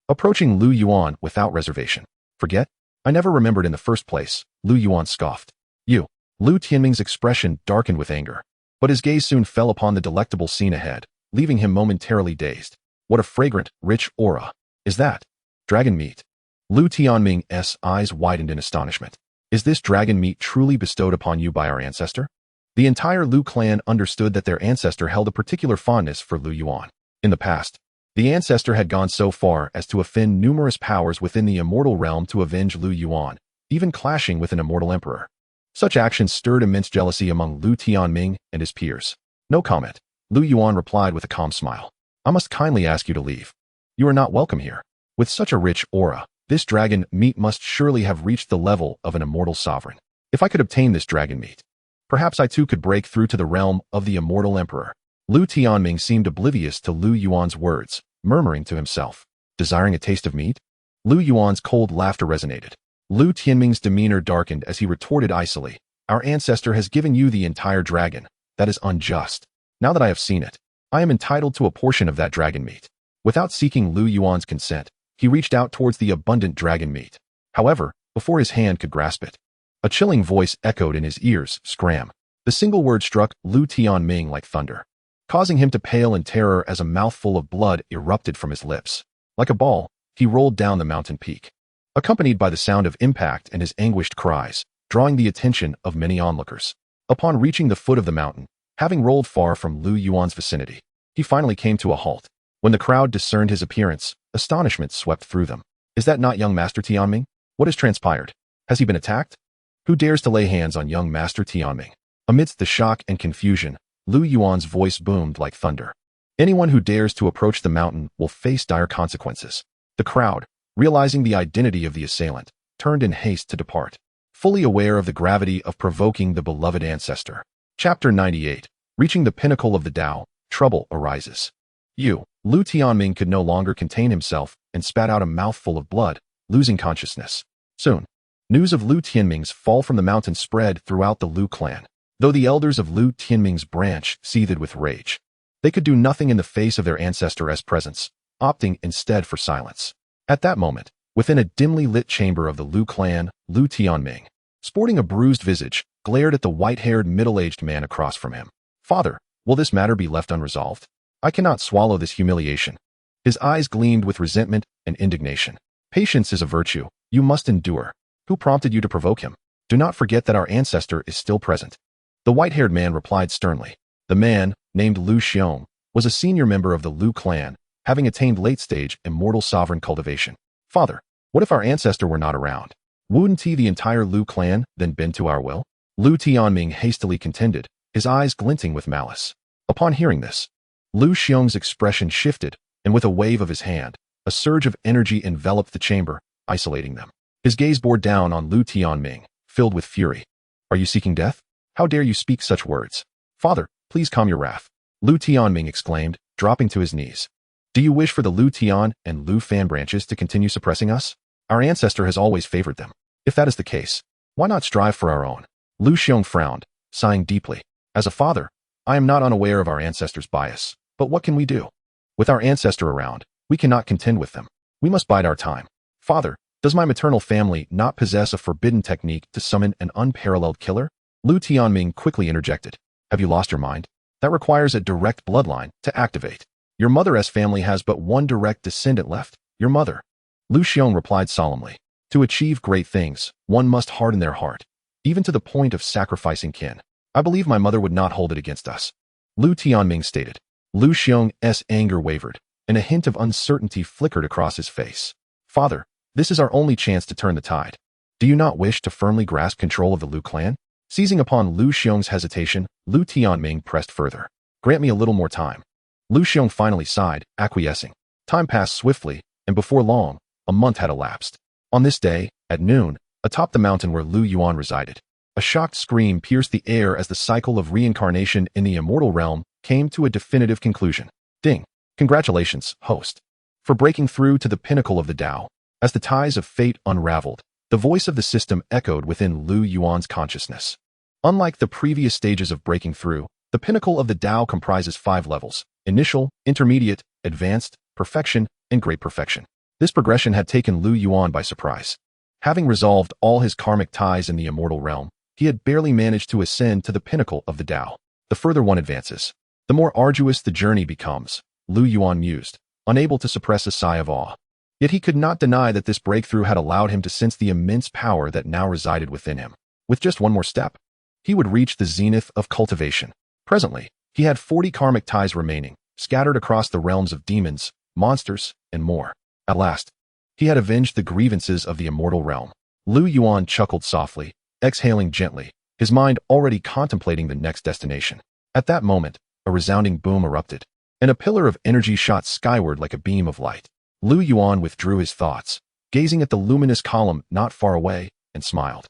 approaching Lu Yuan without reservation. Forget? I never remembered in the first place, Lu Yuan scoffed. You. Lu Tianming's expression darkened with anger, but his gaze soon fell upon the delectable scene ahead, leaving him momentarily dazed. What a fragrant, rich aura. Is that dragon meat? Lu Tianming's eyes widened in astonishment. Is this dragon meat truly bestowed upon you by our ancestor? The entire Lu clan understood that their ancestor held a particular fondness for Lu Yuan. In the past, the ancestor had gone so far as to offend numerous powers within the immortal realm to avenge Lu Yuan, even clashing with an immortal emperor. Such actions stirred immense jealousy among Lu Tianming and his peers. No comment. Lu Yuan replied with a calm smile. I must kindly ask you to leave. You are not welcome here. With such a rich aura, this dragon meat must surely have reached the level of an immortal sovereign. If I could obtain this dragon meat, perhaps I too could break through to the realm of the immortal emperor. Lu Tianming seemed oblivious to Lu Yuan's words, murmuring to himself, desiring a taste of meat? Lu Yuan's cold laughter resonated. Lu Tianming's demeanor darkened as he retorted icily, Our ancestor has given you the entire dragon. That is unjust. Now that I have seen it, I am entitled to a portion of that dragon meat. Without seeking Lu Yuan's consent, he reached out towards the abundant dragon meat. However, before his hand could grasp it, a chilling voice echoed in his ears, scram. The single word struck Lu Tianming like thunder, causing him to pale in terror as a mouthful of blood erupted from his lips. Like a ball, he rolled down the mountain peak, accompanied by the sound of impact and his anguished cries, drawing the attention of many onlookers. Upon reaching the foot of the mountain, having rolled far from Lu Yuan's vicinity, he finally came to a halt. When the crowd discerned his appearance, astonishment swept through them. Is that not young Master Tianming? What has transpired? Has he been attacked? Who dares to lay hands on young Master Tianming? Amidst the shock and confusion, Lu Yuan's voice boomed like thunder. Anyone who dares to approach the mountain will face dire consequences. The crowd, realizing the identity of the assailant, turned in haste to depart, fully aware of the gravity of provoking the beloved ancestor. Chapter 98. Reaching the pinnacle of the Tao, trouble arises. Lu Tianming could no longer contain himself and spat out a mouthful of blood, losing consciousness. Soon, news of Lu Tianming's fall from the mountain spread throughout the Lu clan. Though the elders of Lu Tianming's branch seethed with rage, they could do nothing in the face of their ancestor's presence, opting instead for silence. At that moment, within a dimly lit chamber of the Lu clan, Lu Tianming, sporting a bruised visage, glared at the white-haired middle-aged man across from him. Father, will this matter be left unresolved? I cannot swallow this humiliation. His eyes gleamed with resentment and indignation. Patience is a virtue. You must endure. Who prompted you to provoke him? Do not forget that our ancestor is still present. The white-haired man replied sternly. The man, named Lu Xiong, was a senior member of the Lu clan, having attained late-stage immortal sovereign cultivation. Father, what if our ancestor were not around? Wouldn't the entire Lu clan then bend to our will? Lu Tianming hastily contended, his eyes glinting with malice. Upon hearing this, Lu Xiong's expression shifted, and with a wave of his hand, a surge of energy enveloped the chamber, isolating them. His gaze bore down on Lu Tianming, filled with fury. Are you seeking death? How dare you speak such words? Father, please calm your wrath. Lu Tianming exclaimed, dropping to his knees. Do you wish for the Lu Tian and Lu Fan branches to continue suppressing us? Our ancestor has always favored them. If that is the case, why not strive for our own? Lu Xiong frowned, sighing deeply. As a father, I am not unaware of our ancestors' bias, but what can we do? With our ancestor around, we cannot contend with them. We must bide our time. Father, does my maternal family not possess a forbidden technique to summon an unparalleled killer? Lu Tianming quickly interjected. Have you lost your mind? That requires a direct bloodline to activate. Your mother's family has but one direct descendant left, your mother. Lu Xiong replied solemnly. To achieve great things, one must harden their heart, even to the point of sacrificing kin. I believe my mother would not hold it against us. Lu Tianming stated. Lu Xiong's anger wavered, and a hint of uncertainty flickered across his face. Father, this is our only chance to turn the tide. Do you not wish to firmly grasp control of the Lu clan? Seizing upon Lu Xiong's hesitation, Lu Tianming pressed further. Grant me a little more time. Lu Xiong finally sighed, acquiescing. Time passed swiftly, and before long, a month had elapsed. On this day, at noon, atop the mountain where Lu Yuan resided, a shocked scream pierced the air as the cycle of reincarnation in the immortal realm came to a definitive conclusion. Ding! Congratulations, host, for breaking through to the pinnacle of the Tao. As the ties of fate unraveled, the voice of the system echoed within Lu Yuan's consciousness. Unlike the previous stages of breaking through, the pinnacle of the Tao comprises 5 levels: initial, intermediate, advanced, perfection, and great perfection. This progression had taken Lu Yuan by surprise. Having resolved all his karmic ties in the immortal realm, he had barely managed to ascend to the pinnacle of the Tao. The further one advances, the more arduous the journey becomes, Lu Yuan mused, unable to suppress a sigh of awe. Yet he could not deny that this breakthrough had allowed him to sense the immense power that now resided within him. With just one more step, he would reach the zenith of cultivation. Presently, he had 40 karmic ties remaining, scattered across the realms of demons, monsters, and more. At last, he had avenged the grievances of the immortal realm. Lu Yuan chuckled softly, exhaling gently, his mind already contemplating the next destination. At that moment, a resounding boom erupted, and a pillar of energy shot skyward like a beam of light. Lu Yuan withdrew his thoughts, gazing at the luminous column not far away, and smiled.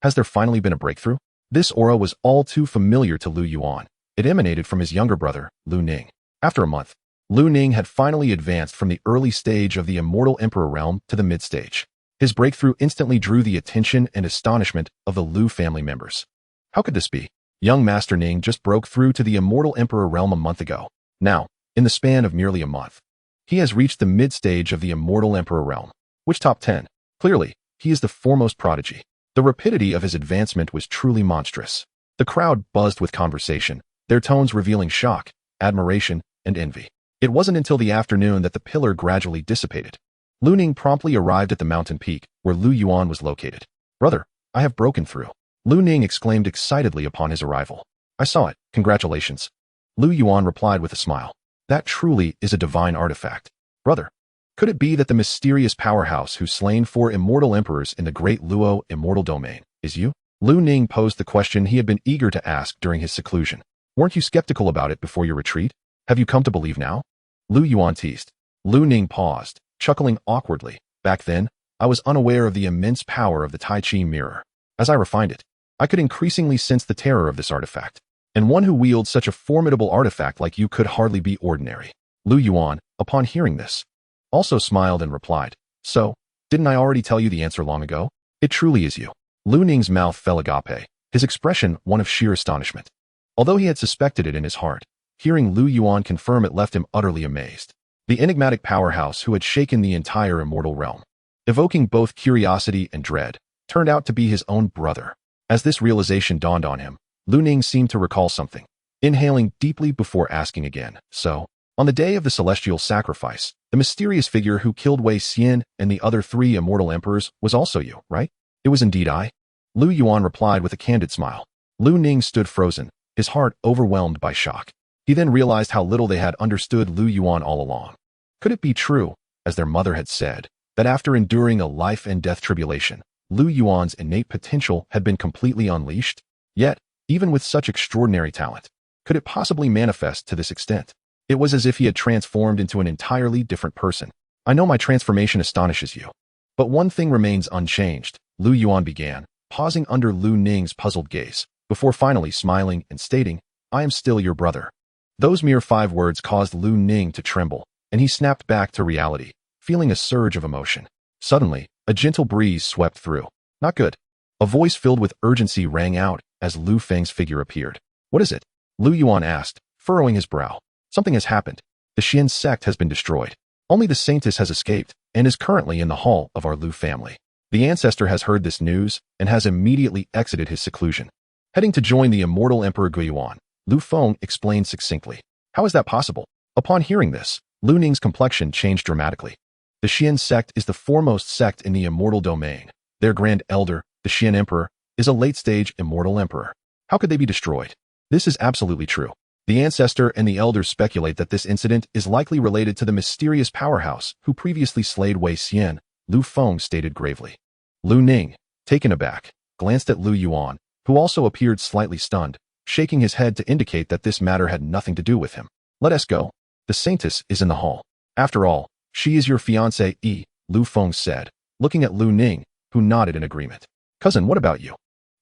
Has there finally been a breakthrough? This aura was all too familiar to Lu Yuan. It emanated from his younger brother, Lu Ning. After a month, Lu Ning had finally advanced from the early stage of the immortal emperor realm to the mid-stage. His breakthrough instantly drew the attention and astonishment of the Lu family members. How could this be? Young Master Ning just broke through to the immortal emperor realm a month ago. Now, in the span of merely a month, he has reached the mid-stage of the immortal emperor realm. Which top 10? Clearly, he is the foremost prodigy. The rapidity of his advancement was truly monstrous. The crowd buzzed with conversation, their tones revealing shock, admiration, and envy. It wasn't until the afternoon that the pillar gradually dissipated. Lu Ning promptly arrived at the mountain peak, where Lu Yuan was located. Brother, I have broken through. Lu Ning exclaimed excitedly upon his arrival. I saw it, congratulations. Lu Yuan replied with a smile. That truly is a divine artifact. Brother, could it be that the mysterious powerhouse who slain 4 immortal emperors in the great Luo immortal domain is you? Lu Ning posed the question he had been eager to ask during his seclusion. Weren't you skeptical about it before your retreat? Have you come to believe now? Lu Yuan teased. Lu Ning paused, chuckling awkwardly. Back then, I was unaware of the immense power of the Tai Chi mirror. As I refined it, I could increasingly sense the terror of this artifact. And one who wields such a formidable artifact like you could hardly be ordinary. Lu Yuan, upon hearing this, also smiled and replied, So, didn't I already tell you the answer long ago? It truly is you. Lu Ning's mouth fell agape, his expression one of sheer astonishment. Although he had suspected it in his heart, hearing Lu Yuan confirm it left him utterly amazed. The enigmatic powerhouse who had shaken the entire immortal realm, evoking both curiosity and dread, turned out to be his own brother. As this realization dawned on him, Lu Ning seemed to recall something, inhaling deeply before asking again. So, on the day of the celestial sacrifice, the mysterious figure who killed Wei Xian and the other 3 immortal emperors was also you, right? It was indeed I. Lu Yuan replied with a candid smile. Lu Ning stood frozen, his heart overwhelmed by shock. He then realized how little they had understood Lu Yuan all along. Could it be true, as their mother had said, that after enduring a life and death tribulation, Lu Yuan's innate potential had been completely unleashed? Yet, even with such extraordinary talent, could it possibly manifest to this extent? It was as if he had transformed into an entirely different person. I know my transformation astonishes you. But one thing remains unchanged, Lu Yuan began, pausing under Lu Ning's puzzled gaze, before finally smiling and stating, I am still your brother. Those mere 5 words caused Lu Ning to tremble, and he snapped back to reality, feeling a surge of emotion. Suddenly, a gentle breeze swept through. Not good. A voice filled with urgency rang out as Lu Feng's figure appeared. What is it? Lu Yuan asked, furrowing his brow. Something has happened. The Xian sect has been destroyed. Only the saintess has escaped and is currently in the hall of our Lu family. The ancestor has heard this news and has immediately exited his seclusion. Heading to join the immortal Emperor Yuan, Lu Feng explained succinctly. How is that possible? Upon hearing this, Lu Ning's complexion changed dramatically. The Xian sect is the foremost sect in the immortal domain. Their grand elder, the Xian emperor, is a late-stage immortal emperor. How could they be destroyed? This is absolutely true. The ancestor and the elders speculate that this incident is likely related to the mysterious powerhouse who previously slayed Wei Xian, Lu Feng stated gravely. Lu Ning, taken aback, glanced at Lu Yuan, who also appeared slightly stunned, shaking his head to indicate that this matter had nothing to do with him. Let us go. The saintess is in the hall. After all, she is your fiancée, Lu Feng said, looking at Lu Ning, who nodded in agreement. Cousin, what about you?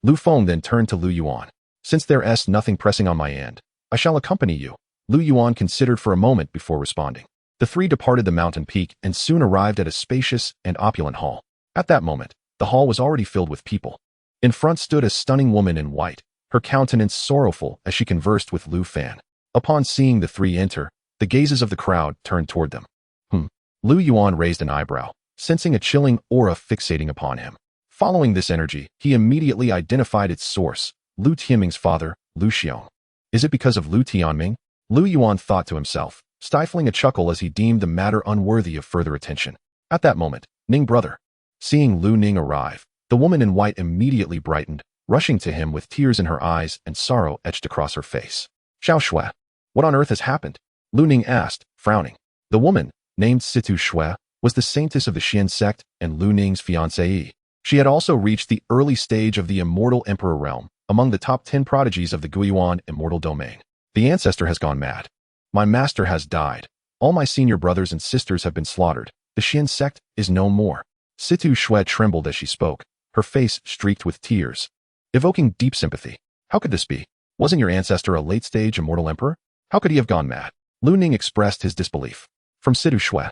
Lu Feng then turned to Lu Yuan. Since there is nothing pressing on my end, I shall accompany you. Lu Yuan considered for a moment before responding. The three departed the mountain peak and soon arrived at a spacious and opulent hall. At that moment, the hall was already filled with people. In front stood a stunning woman in white, her countenance sorrowful as she conversed with Lu Fan. Upon seeing the three enter, the gazes of the crowd turned toward them. Lu Yuan raised an eyebrow, sensing a chilling aura fixating upon him. Following this energy, he immediately identified its source, Lu Tianming's father, Lu Xiong. Is it because of Lu Tianming? Lu Yuan thought to himself, stifling a chuckle as he deemed the matter unworthy of further attention. At that moment, Ning brother. Seeing Lu Ning arrive, the woman in white immediately brightened, rushing to him with tears in her eyes and sorrow etched across her face. Xiao Shui, what on earth has happened? Lu Ning asked, frowning. The woman, named Situ Shui, was the saintess of the Xian sect and Lu Ning's fiancée. She had also reached the early stage of the immortal emperor realm, among the top 10 prodigies of the Guiyuan immortal domain. The ancestor has gone mad. My master has died. All my senior brothers and sisters have been slaughtered. The Xian sect is no more. Situ Shui trembled as she spoke, her face streaked with tears, evoking deep sympathy. How could this be? Wasn't your ancestor a late-stage immortal emperor? How could he have gone mad? Lu Ning expressed his disbelief. From Situ Shui,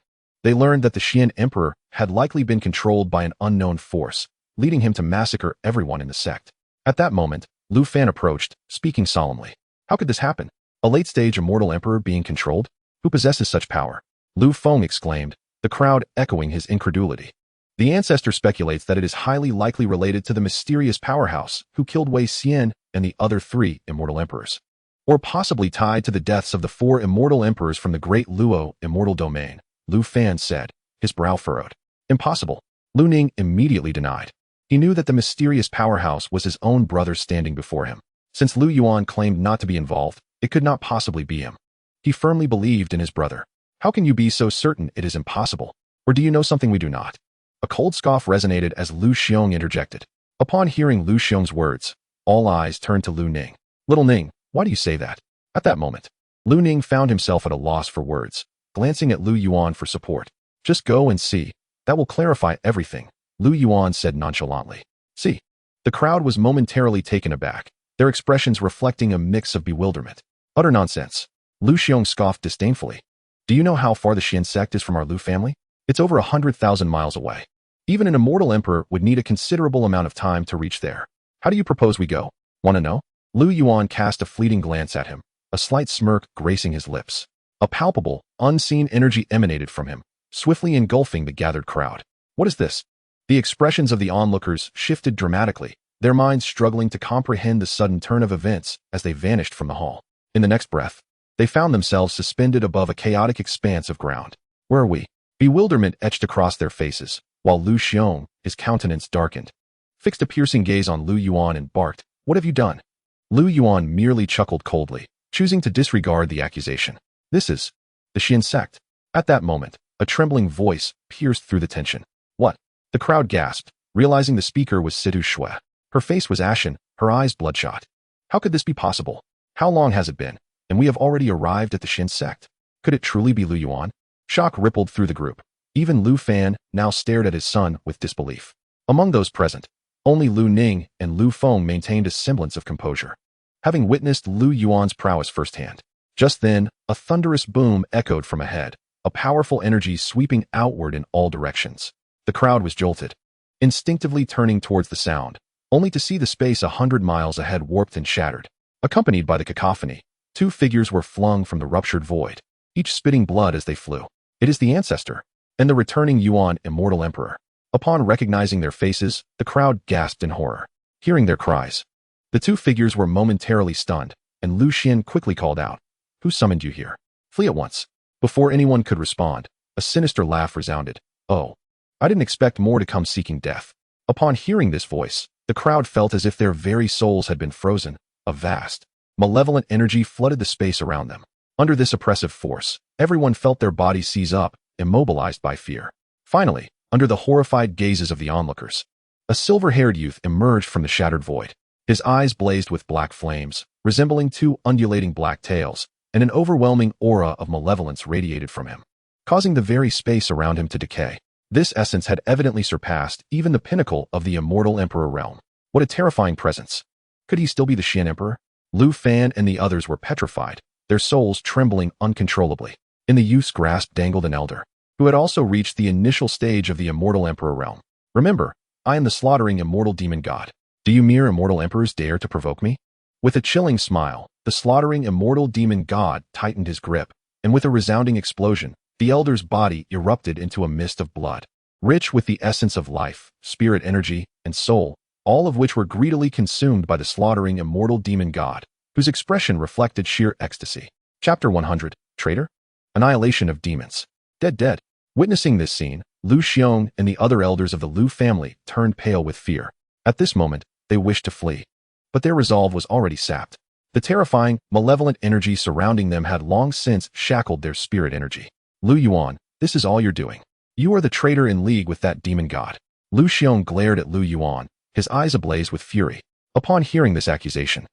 they learned that the Xian emperor had likely been controlled by an unknown force, leading him to massacre everyone in the sect. At that moment, Lu Fan approached, speaking solemnly. How could this happen? A late-stage immortal emperor being controlled? Who possesses such power? Lu Feng exclaimed, the crowd echoing his incredulity. The ancestor speculates that it is highly likely related to the mysterious powerhouse who killed Wei Xian and the other 3 immortal emperors. Or possibly tied to the deaths of the 4 immortal emperors from the Great Luo immortal domain, Lu Fan said, his brow furrowed. Impossible. Lu Ning immediately denied. He knew that the mysterious powerhouse was his own brother standing before him. Since Lu Yuan claimed not to be involved, it could not possibly be him. He firmly believed in his brother. How can you be so certain it is impossible? Or do you know something we do not? A cold scoff resonated as Lu Xiong interjected. Upon hearing Lu Xiong's words, all eyes turned to Lu Ning. Little Ning, why do you say that? At that moment, Lu Ning found himself at a loss for words, glancing at Lu Yuan for support. Just go and see. That will clarify everything, Lu Yuan said nonchalantly. See. The crowd was momentarily taken aback, their expressions reflecting a mix of bewilderment. Utter nonsense. Lu Xiong scoffed disdainfully. Do you know how far the Xian sect is from our Lu family? It's over 100,000 miles away. Even an immortal emperor would need a considerable amount of time to reach there. How do you propose we go? Want to know? Lu Yuan cast a fleeting glance at him, a slight smirk gracing his lips. A palpable, unseen energy emanated from him, swiftly engulfing the gathered crowd. What is this? The expressions of the onlookers shifted dramatically, their minds struggling to comprehend the sudden turn of events as they vanished from the hall. In the next breath, they found themselves suspended above a chaotic expanse of ground. Where are we? Bewilderment etched across their faces, while Lu Xiong, his countenance darkened, fixed a piercing gaze on Lu Yuan and barked, What have you done? Lu Yuan merely chuckled coldly, choosing to disregard the accusation. This is the Xian sect. At that moment, a trembling voice pierced through the tension. What? The crowd gasped, realizing the speaker was Situ Shui. Her face was ashen, her eyes bloodshot. How could this be possible? How long has it been? And we have already arrived at the Xian sect. Could it truly be Lu Yuan? Shock rippled through the group. Even Lu Fan now stared at his son with disbelief. Among those present, only Lu Ning and Lu Feng maintained a semblance of composure. Having witnessed Lu Yuan's prowess firsthand, Just then, a thunderous boom echoed from ahead, a powerful energy sweeping outward in all directions. The crowd was jolted, instinctively turning towards the sound, only to see the space 100 miles ahead warped and shattered. Accompanied by the cacophony, two figures were flung from the ruptured void, each spitting blood as they flew. It is the ancestor and the returning Yuan immortal emperor. Upon recognizing their faces, the crowd gasped in horror. Hearing their cries, the two figures were momentarily stunned, and Lu Xian quickly called out, "Who summoned you here? Flee at once." Before anyone could respond, a sinister laugh resounded. "Oh, I didn't expect more to come seeking death." Upon hearing this voice, the crowd felt as if their very souls had been frozen. A vast, malevolent energy flooded the space around them. Under this oppressive force, everyone felt their bodies seize up, immobilized by fear. Finally, under the horrified gazes of the onlookers, a silver-haired youth emerged from the shattered void. His eyes blazed with black flames, resembling two undulating black tails, and an overwhelming aura of malevolence radiated from him, causing the very space around him to decay. This essence had evidently surpassed even the pinnacle of the immortal emperor realm. What a terrifying presence! Could he still be the Xian emperor? Lu Fan and the others were petrified, their souls trembling uncontrollably. In the youth's grasp dangled an elder, who had also reached the initial stage of the immortal emperor realm. "Remember, I am the slaughtering immortal demon god. Do you mere immortal emperors dare to provoke me?" With a chilling smile, the slaughtering immortal demon god tightened his grip, and with a resounding explosion, the elder's body erupted into a mist of blood, rich with the essence of life, spirit energy, and soul, all of which were greedily consumed by the slaughtering immortal demon god, whose expression reflected sheer ecstasy. Chapter 100, Traitor? Annihilation of Demons. Dead. Witnessing this scene, Lu Xiong and the other elders of the Lu family turned pale with fear. At this moment, they wished to flee, but their resolve was already sapped. The terrifying, malevolent energy surrounding them had long since shackled their spirit energy. "Lu Yuan, this is all you're doing. You are the traitor in league with that demon god." Lu Xiong glared at Lu Yuan, his eyes ablaze with fury. Upon hearing this accusation,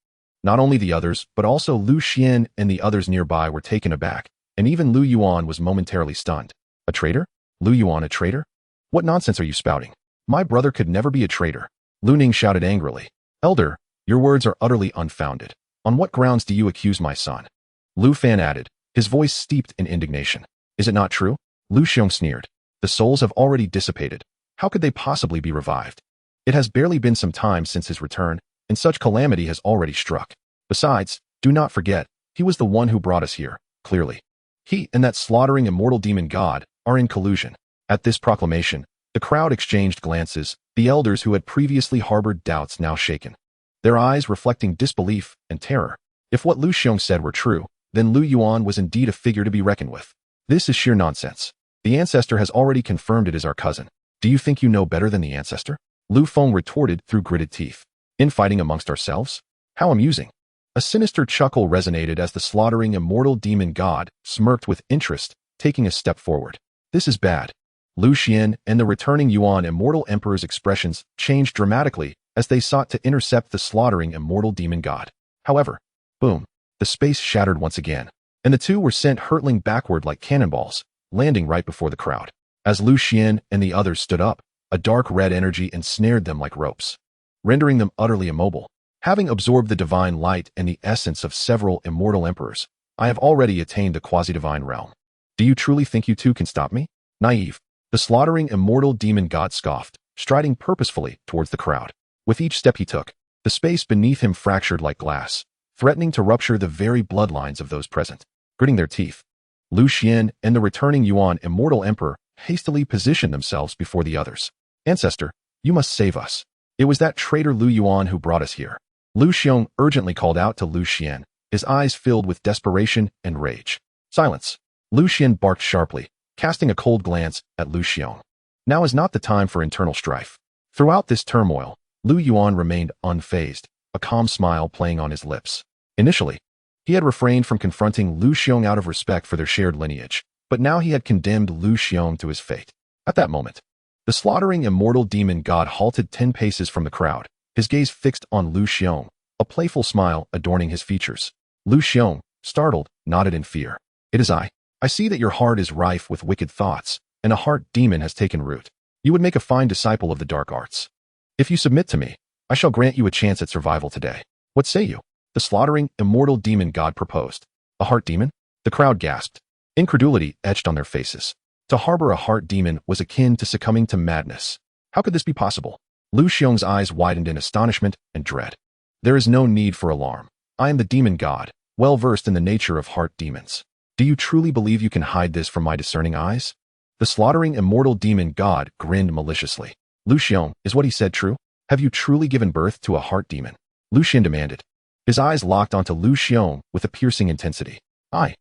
not only the others, but also Lu Xian and the others nearby were taken aback, and even Lu Yuan was momentarily stunned. "A traitor? Lu Yuan a traitor? What nonsense are you spouting? My brother could never be a traitor." Lu Ning shouted angrily. "Elder, your words are utterly unfounded. On what grounds do you accuse my son?" Lu Fan added, his voice steeped in indignation. "Is it not true?" Lu Xiong sneered. "The souls have already dissipated. How could they possibly be revived? It has barely been some time since his return, and such calamity has already struck. Besides, do not forget, he was the one who brought us here, clearly. He and that slaughtering immortal demon god are in collusion." At this proclamation, the crowd exchanged glances, the elders who had previously harbored doubts now shaken, their eyes reflecting disbelief and terror. If what Lu Xiong said were true, then Lu Yuan was indeed a figure to be reckoned with. "This is sheer nonsense. The ancestor has already confirmed it is our cousin. Do you think you know better than the ancestor?" Lu Feng retorted through gritted teeth. "Infighting amongst ourselves? How amusing." A sinister chuckle resonated as the slaughtering immortal demon god smirked with interest, taking a step forward. "This is bad." Lu Xian and the returning Yuan immortal emperor's expressions changed dramatically as they sought to intercept the slaughtering immortal demon god. However, boom, the space shattered once again, and the two were sent hurtling backward like cannonballs, landing right before the crowd. As Lu Xian and the others stood up, a dark red energy ensnared them like ropes, rendering them utterly immobile. "Having absorbed the divine light and the essence of several immortal emperors, I have already attained the quasi-divine realm. Do you truly think you two can stop me? Naive." The slaughtering immortal demon god scoffed, striding purposefully towards the crowd. With each step he took, the space beneath him fractured like glass, threatening to rupture the very bloodlines of those present. Gritting their teeth, Lu Xian and the returning Yuan immortal emperor hastily positioned themselves before the others. "Ancestor, you must save us. It was that traitor Lu Yuan who brought us here." Lu Xiong urgently called out to Lu Xian, his eyes filled with desperation and rage. "Silence!" Lu Xian barked sharply, casting a cold glance at Lu Xiong. Now is not the time for internal strife. Throughout this turmoil, Lu Yuan remained unfazed, a calm smile playing on his lips. Initially, he had refrained from confronting Lu Xiong out of respect for their shared lineage, but now he had condemned Lu Xiong to his fate. At that moment, the slaughtering immortal demon god halted 10 paces from the crowd, his gaze fixed on Lu Xiong, a playful smile adorning his features. Lu Xiong, startled, nodded in fear. "It is I. I see that your heart is rife with wicked thoughts, and a heart demon has taken root. You would make a fine disciple of the dark arts. If you submit to me, I shall grant you a chance at survival today. What say you?" The slaughtering, immortal demon god proposed. A heart demon? The crowd gasped. Incredulity etched on their faces. To harbor a heart demon was akin to succumbing to madness. How could this be possible? Lu Xiong's eyes widened in astonishment and dread. There is no need for alarm. I am the demon god, well versed in the nature of heart demons. Do you truly believe you can hide this from my discerning eyes? The slaughtering immortal demon god grinned maliciously. Lu Xiong, is what he said true? Have you truly given birth to a heart demon? Lu Xian demanded. His eyes locked onto Lu Xiong with a piercing intensity. I.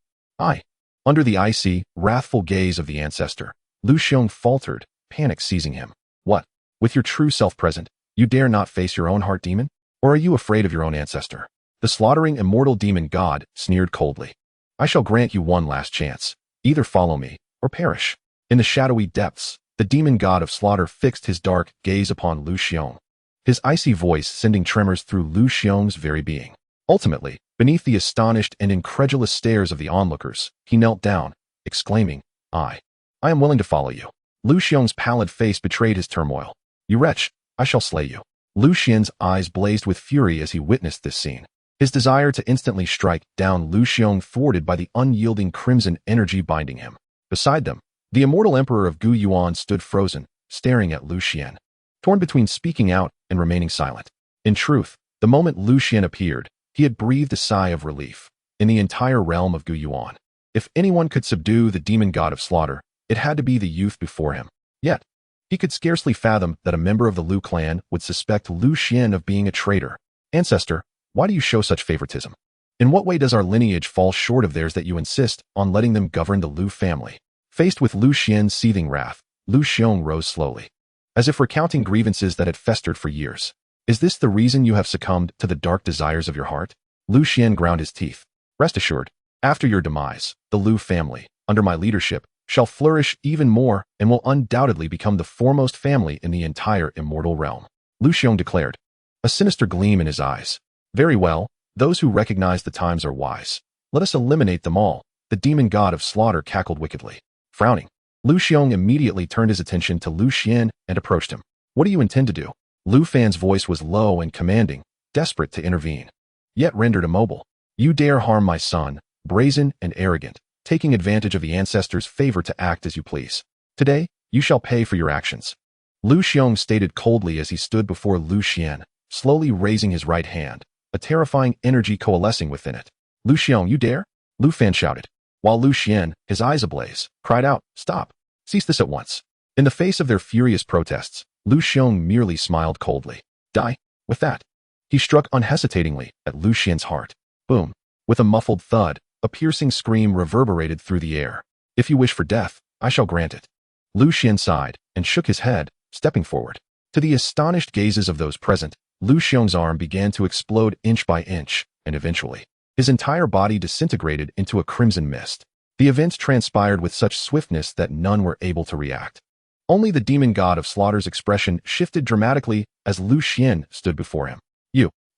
Under the icy, wrathful gaze of the ancestor, Lu Xiong faltered, panic seizing him. What? With your true self present, you dare not face your own heart demon? Or are you afraid of your own ancestor? The slaughtering immortal demon god sneered coldly. I shall grant you one last chance. Either follow me, or perish. In the shadowy depths, the demon god of slaughter fixed his dark gaze upon Lu Xiong, his icy voice sending tremors through Lu Xiong's very being. Ultimately, beneath the astonished and incredulous stares of the onlookers, he knelt down, exclaiming, I am willing to follow you. Lu Xiong's pallid face betrayed his turmoil. You wretch, I shall slay you. Lu Xian's eyes blazed with fury as he witnessed this scene. His desire to instantly strike down Lu Xiong thwarted by the unyielding crimson energy binding him. Beside them, the immortal emperor of Gu Yuan stood frozen, staring at Lu Xian, torn between speaking out and remaining silent. In truth, the moment Lu Xian appeared, he had breathed a sigh of relief. In the entire realm of Gu Yuan, if anyone could subdue the demon god of slaughter, it had to be the youth before him. Yet, he could scarcely fathom that a member of the Lu clan would suspect Lu Xian of being a traitor. Ancestor, why do you show such favoritism? In what way does our lineage fall short of theirs that you insist on letting them govern the Lu family? Faced with Lu Xian's seething wrath, Lu Xiong rose slowly, as if recounting grievances that had festered for years. Is this the reason you have succumbed to the dark desires of your heart? Lu Xian ground his teeth. Rest assured, after your demise, the Lu family, under my leadership, shall flourish even more and will undoubtedly become the foremost family in the entire immortal realm. Lu Xiong declared, a sinister gleam in his eyes. Very well, those who recognize the times are wise. Let us eliminate them all. The demon god of slaughter cackled wickedly. Frowning, Lu Xiong immediately turned his attention to Lu Xian and approached him. What do you intend to do? Lu Fan's voice was low and commanding, desperate to intervene, yet rendered immobile. You dare harm my son, brazen and arrogant, taking advantage of the ancestors' favor to act as you please. Today, you shall pay for your actions. Lu Xiong stated coldly as he stood before Lu Xian, slowly raising his right hand, a terrifying energy coalescing within it. Lu Xiong, you dare? Lu Fan shouted, while Lu Xian, his eyes ablaze, cried out, stop. Cease this at once. In the face of their furious protests, Lu Xiong merely smiled coldly. Die. With that, he struck unhesitatingly at Lu Xian's heart. Boom. With a muffled thud, a piercing scream reverberated through the air. If you wish for death, I shall grant it. Lu Xian sighed and shook his head, stepping forward. To the astonished gazes of those present, Lu Xiong's arm began to explode inch by inch, and eventually, his entire body disintegrated into a crimson mist. The events transpired with such swiftness that none were able to react. Only the demon god of slaughter's expression shifted dramatically as Lu Xian stood before him.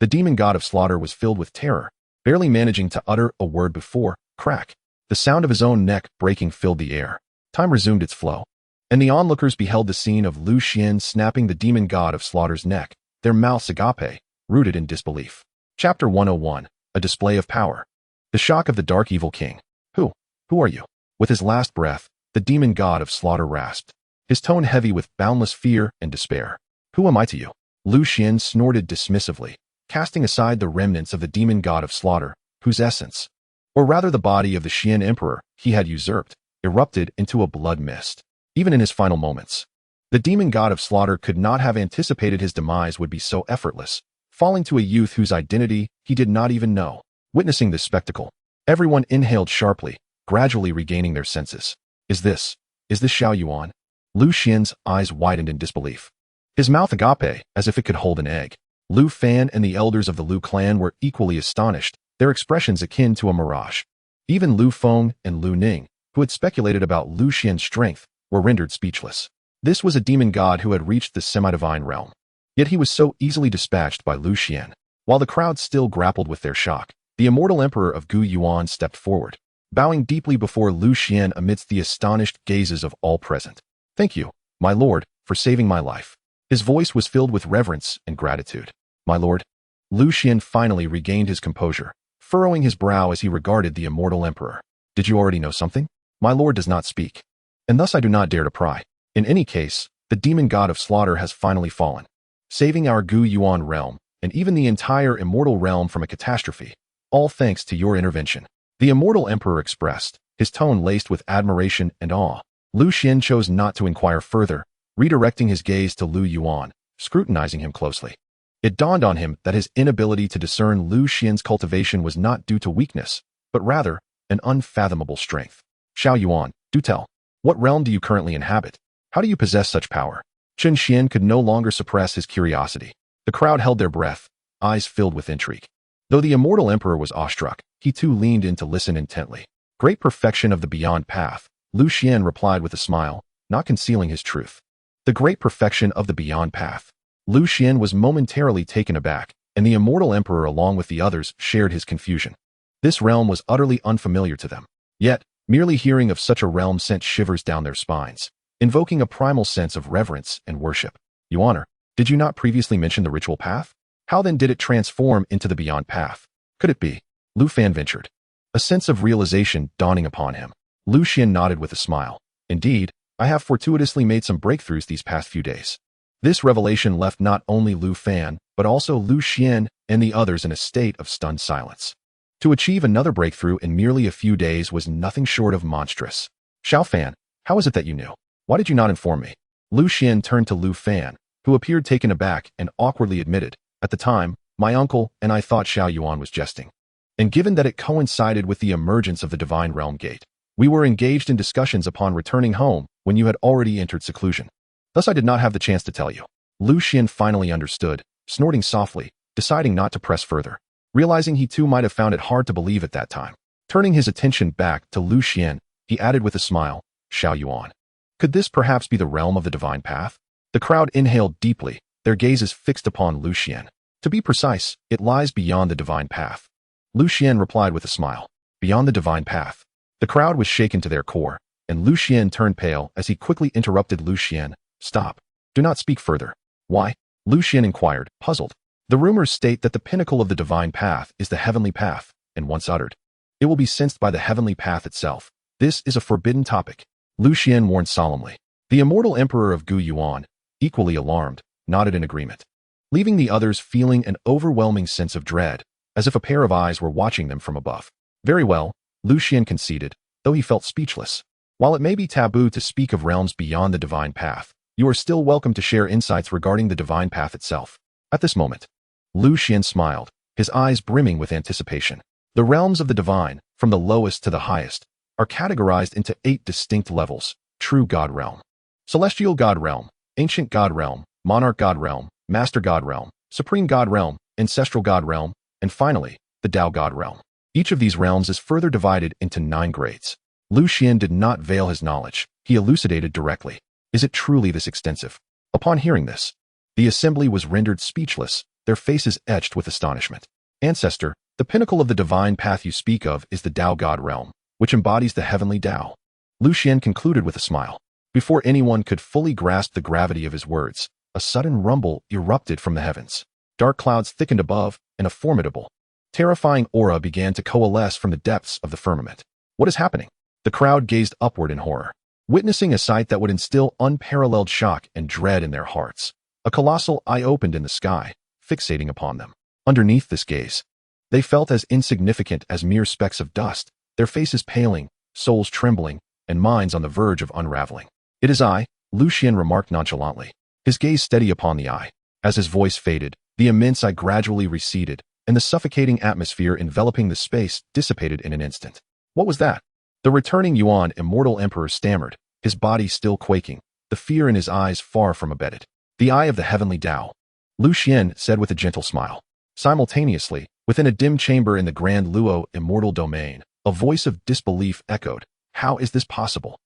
The demon god of slaughter was filled with terror, barely managing to utter a word before, crack. The sound of his own neck breaking filled the air. Time resumed its flow, and the onlookers beheld the scene of Lu Xian snapping the demon god of slaughter's neck, their mouths agape, rooted in disbelief. Chapter 101, A Display of Power. The shock of the dark evil king. Who are you? With his last breath, the demon god of slaughter rasped, his tone heavy with boundless fear and despair. Who am I to you? Lu Xian snorted dismissively, casting aside the remnants of the demon god of slaughter, whose essence, or rather the body of the Xian emperor he had usurped, erupted into a blood mist. Even in his final moments, the demon god of slaughter could not have anticipated his demise would be so effortless, falling to a youth whose identity he did not even know. Witnessing this spectacle, everyone inhaled sharply, gradually regaining their senses. Is this Xiao Yuan? Lu Xian's eyes widened in disbelief, his mouth agape as if it could hold an egg. Lu Fan and the elders of the Lu clan were equally astonished, their expressions akin to a mirage. Even Lu Feng and Lu Ning, who had speculated about Lu Xian's strength, were rendered speechless. This was a demon god who had reached the semi-divine realm. Yet he was so easily dispatched by Lu Xian. While the crowd still grappled with their shock, the immortal emperor of Gu Yuan stepped forward, bowing deeply before Lu Xian amidst the astonished gazes of all present. Thank you, my lord, for saving my life. His voice was filled with reverence and gratitude. My lord. Lu Xian finally regained his composure, furrowing his brow as he regarded the immortal emperor. Did you already know something? My lord does not speak, and thus I do not dare to pry. In any case, the demon god of slaughter has finally fallen, saving our Yuan realm, and even the entire immortal realm from a catastrophe, all thanks to your intervention. The immortal emperor expressed, his tone laced with admiration and awe. Lu Xian chose not to inquire further, redirecting his gaze to Lu Yuan, scrutinizing him closely. It dawned on him that his inability to discern Lu Xian's cultivation was not due to weakness, but rather an unfathomable strength. Xiao Yuan, do tell. What realm do you currently inhabit? How do you possess such power? Chen Xian could no longer suppress his curiosity. The crowd held their breath, eyes filled with intrigue. Though the immortal emperor was awestruck, he too leaned in to listen intently. Great perfection of the beyond path, Lu Xian replied with a smile, not concealing his truth. The great perfection of the beyond path. Lu Xian was momentarily taken aback, and the immortal emperor along with the others shared his confusion. This realm was utterly unfamiliar to them. Yet, merely hearing of such a realm sent shivers down their spines, invoking a primal sense of reverence and worship. Yuaner, did you not previously mention the ritual path? How then did it transform into the beyond path? Could it be? Lu Fan ventured. A sense of realization dawning upon him. Lu Xian nodded with a smile. Indeed, I have fortuitously made some breakthroughs these past few days. This revelation left not only Lu Fan, but also Lu Xian and the others in a state of stunned silence. To achieve another breakthrough in merely a few days was nothing short of monstrous. Xiao Fan, how is it that you knew? Why did you not inform me? Lu Xian turned to Lu Fan, who appeared taken aback and awkwardly admitted, at the time, my uncle and I thought Xiao Yuan was jesting. And given that it coincided with the emergence of the Divine Realm Gate, we were engaged in discussions upon returning home when you had already entered seclusion. Thus I did not have the chance to tell you. Lu Xian finally understood, snorting softly, deciding not to press further, realizing he too might have found it hard to believe at that time. Turning his attention back to Lu Xian, he added with a smile, Xiao Yuan. Could this perhaps be the realm of the divine path? The crowd inhaled deeply, their gazes fixed upon Lu Xian. To be precise, it lies beyond the divine path. Lu Xian replied with a smile. Beyond the divine path. The crowd was shaken to their core, and Lu Xian turned pale as he quickly interrupted Lu Xian. Stop. Do not speak further. Why? Lu Xian inquired, puzzled. The rumors state that the pinnacle of the divine path is the heavenly path, and once uttered, it will be sensed by the heavenly path itself. This is a forbidden topic. Lu Xian warned solemnly. The immortal emperor of Yuan, equally alarmed, nodded in agreement, leaving the others feeling an overwhelming sense of dread, as if a pair of eyes were watching them from above. Very well, Lu Xian conceded, though he felt speechless. While it may be taboo to speak of realms beyond the divine path, you are still welcome to share insights regarding the divine path itself. At this moment, Lu Xian smiled, his eyes brimming with anticipation. The realms of the divine, from the lowest to the highest, are categorized into 8 distinct levels: True God Realm, Celestial God Realm, Ancient God Realm, Monarch God Realm, Master God Realm, Supreme God Realm, Ancestral God Realm, and finally, the Tao God Realm. Each of these realms is further divided into 9 grades. Lu Xian did not veil his knowledge. He elucidated directly. Is it truly this extensive? Upon hearing this, the assembly was rendered speechless, their faces etched with astonishment. Ancestor, the pinnacle of the divine path you speak of is the Tao God Realm, which embodies the heavenly Tao. Lu Xian concluded with a smile. Before anyone could fully grasp the gravity of his words, a sudden rumble erupted from the heavens. Dark clouds thickened above, and a formidable, terrifying aura began to coalesce from the depths of the firmament. What is happening? The crowd gazed upward in horror, witnessing a sight that would instill unparalleled shock and dread in their hearts. A colossal eye opened in the sky, fixating upon them. Underneath this gaze, they felt as insignificant as mere specks of dust, their faces paling, souls trembling, and minds on the verge of unraveling. It is I, Lu Xian remarked nonchalantly, his gaze steady upon the eye. As his voice faded, the immense eye gradually receded, and the suffocating atmosphere enveloping the space dissipated in an instant. What was that? The returning Yuan immortal emperor stammered, his body still quaking, the fear in his eyes far from abated. The eye of the heavenly Tao, Lu Xian said with a gentle smile. Simultaneously, within a dim chamber in the Grand Luo immortal domain, a voice of disbelief echoed. How is this possible?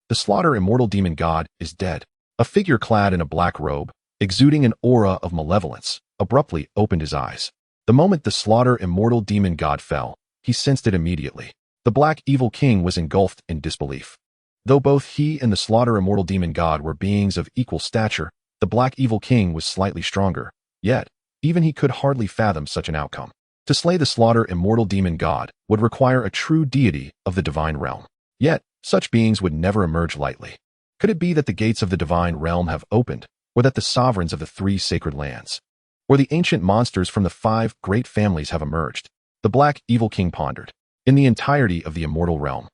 The slaughter immortal demon god is dead. A figure clad in a black robe, exuding an aura of malevolence, abruptly opened his eyes. The moment the slaughter immortal demon god fell, he sensed it immediately. The black evil king was engulfed in disbelief. Though both he and the slaughter immortal demon god were beings of equal stature, the black evil king was slightly stronger, yet, even he could hardly fathom such an outcome. To slay the slaughter immortal demon god would require a true deity of the divine realm. Yet, such beings would never emerge lightly. Could it be that the gates of the divine realm have opened, or that the sovereigns of the three sacred lands, or the ancient monsters from the 5 great families have emerged? The Black Evil King pondered. In the entirety of the immortal realm,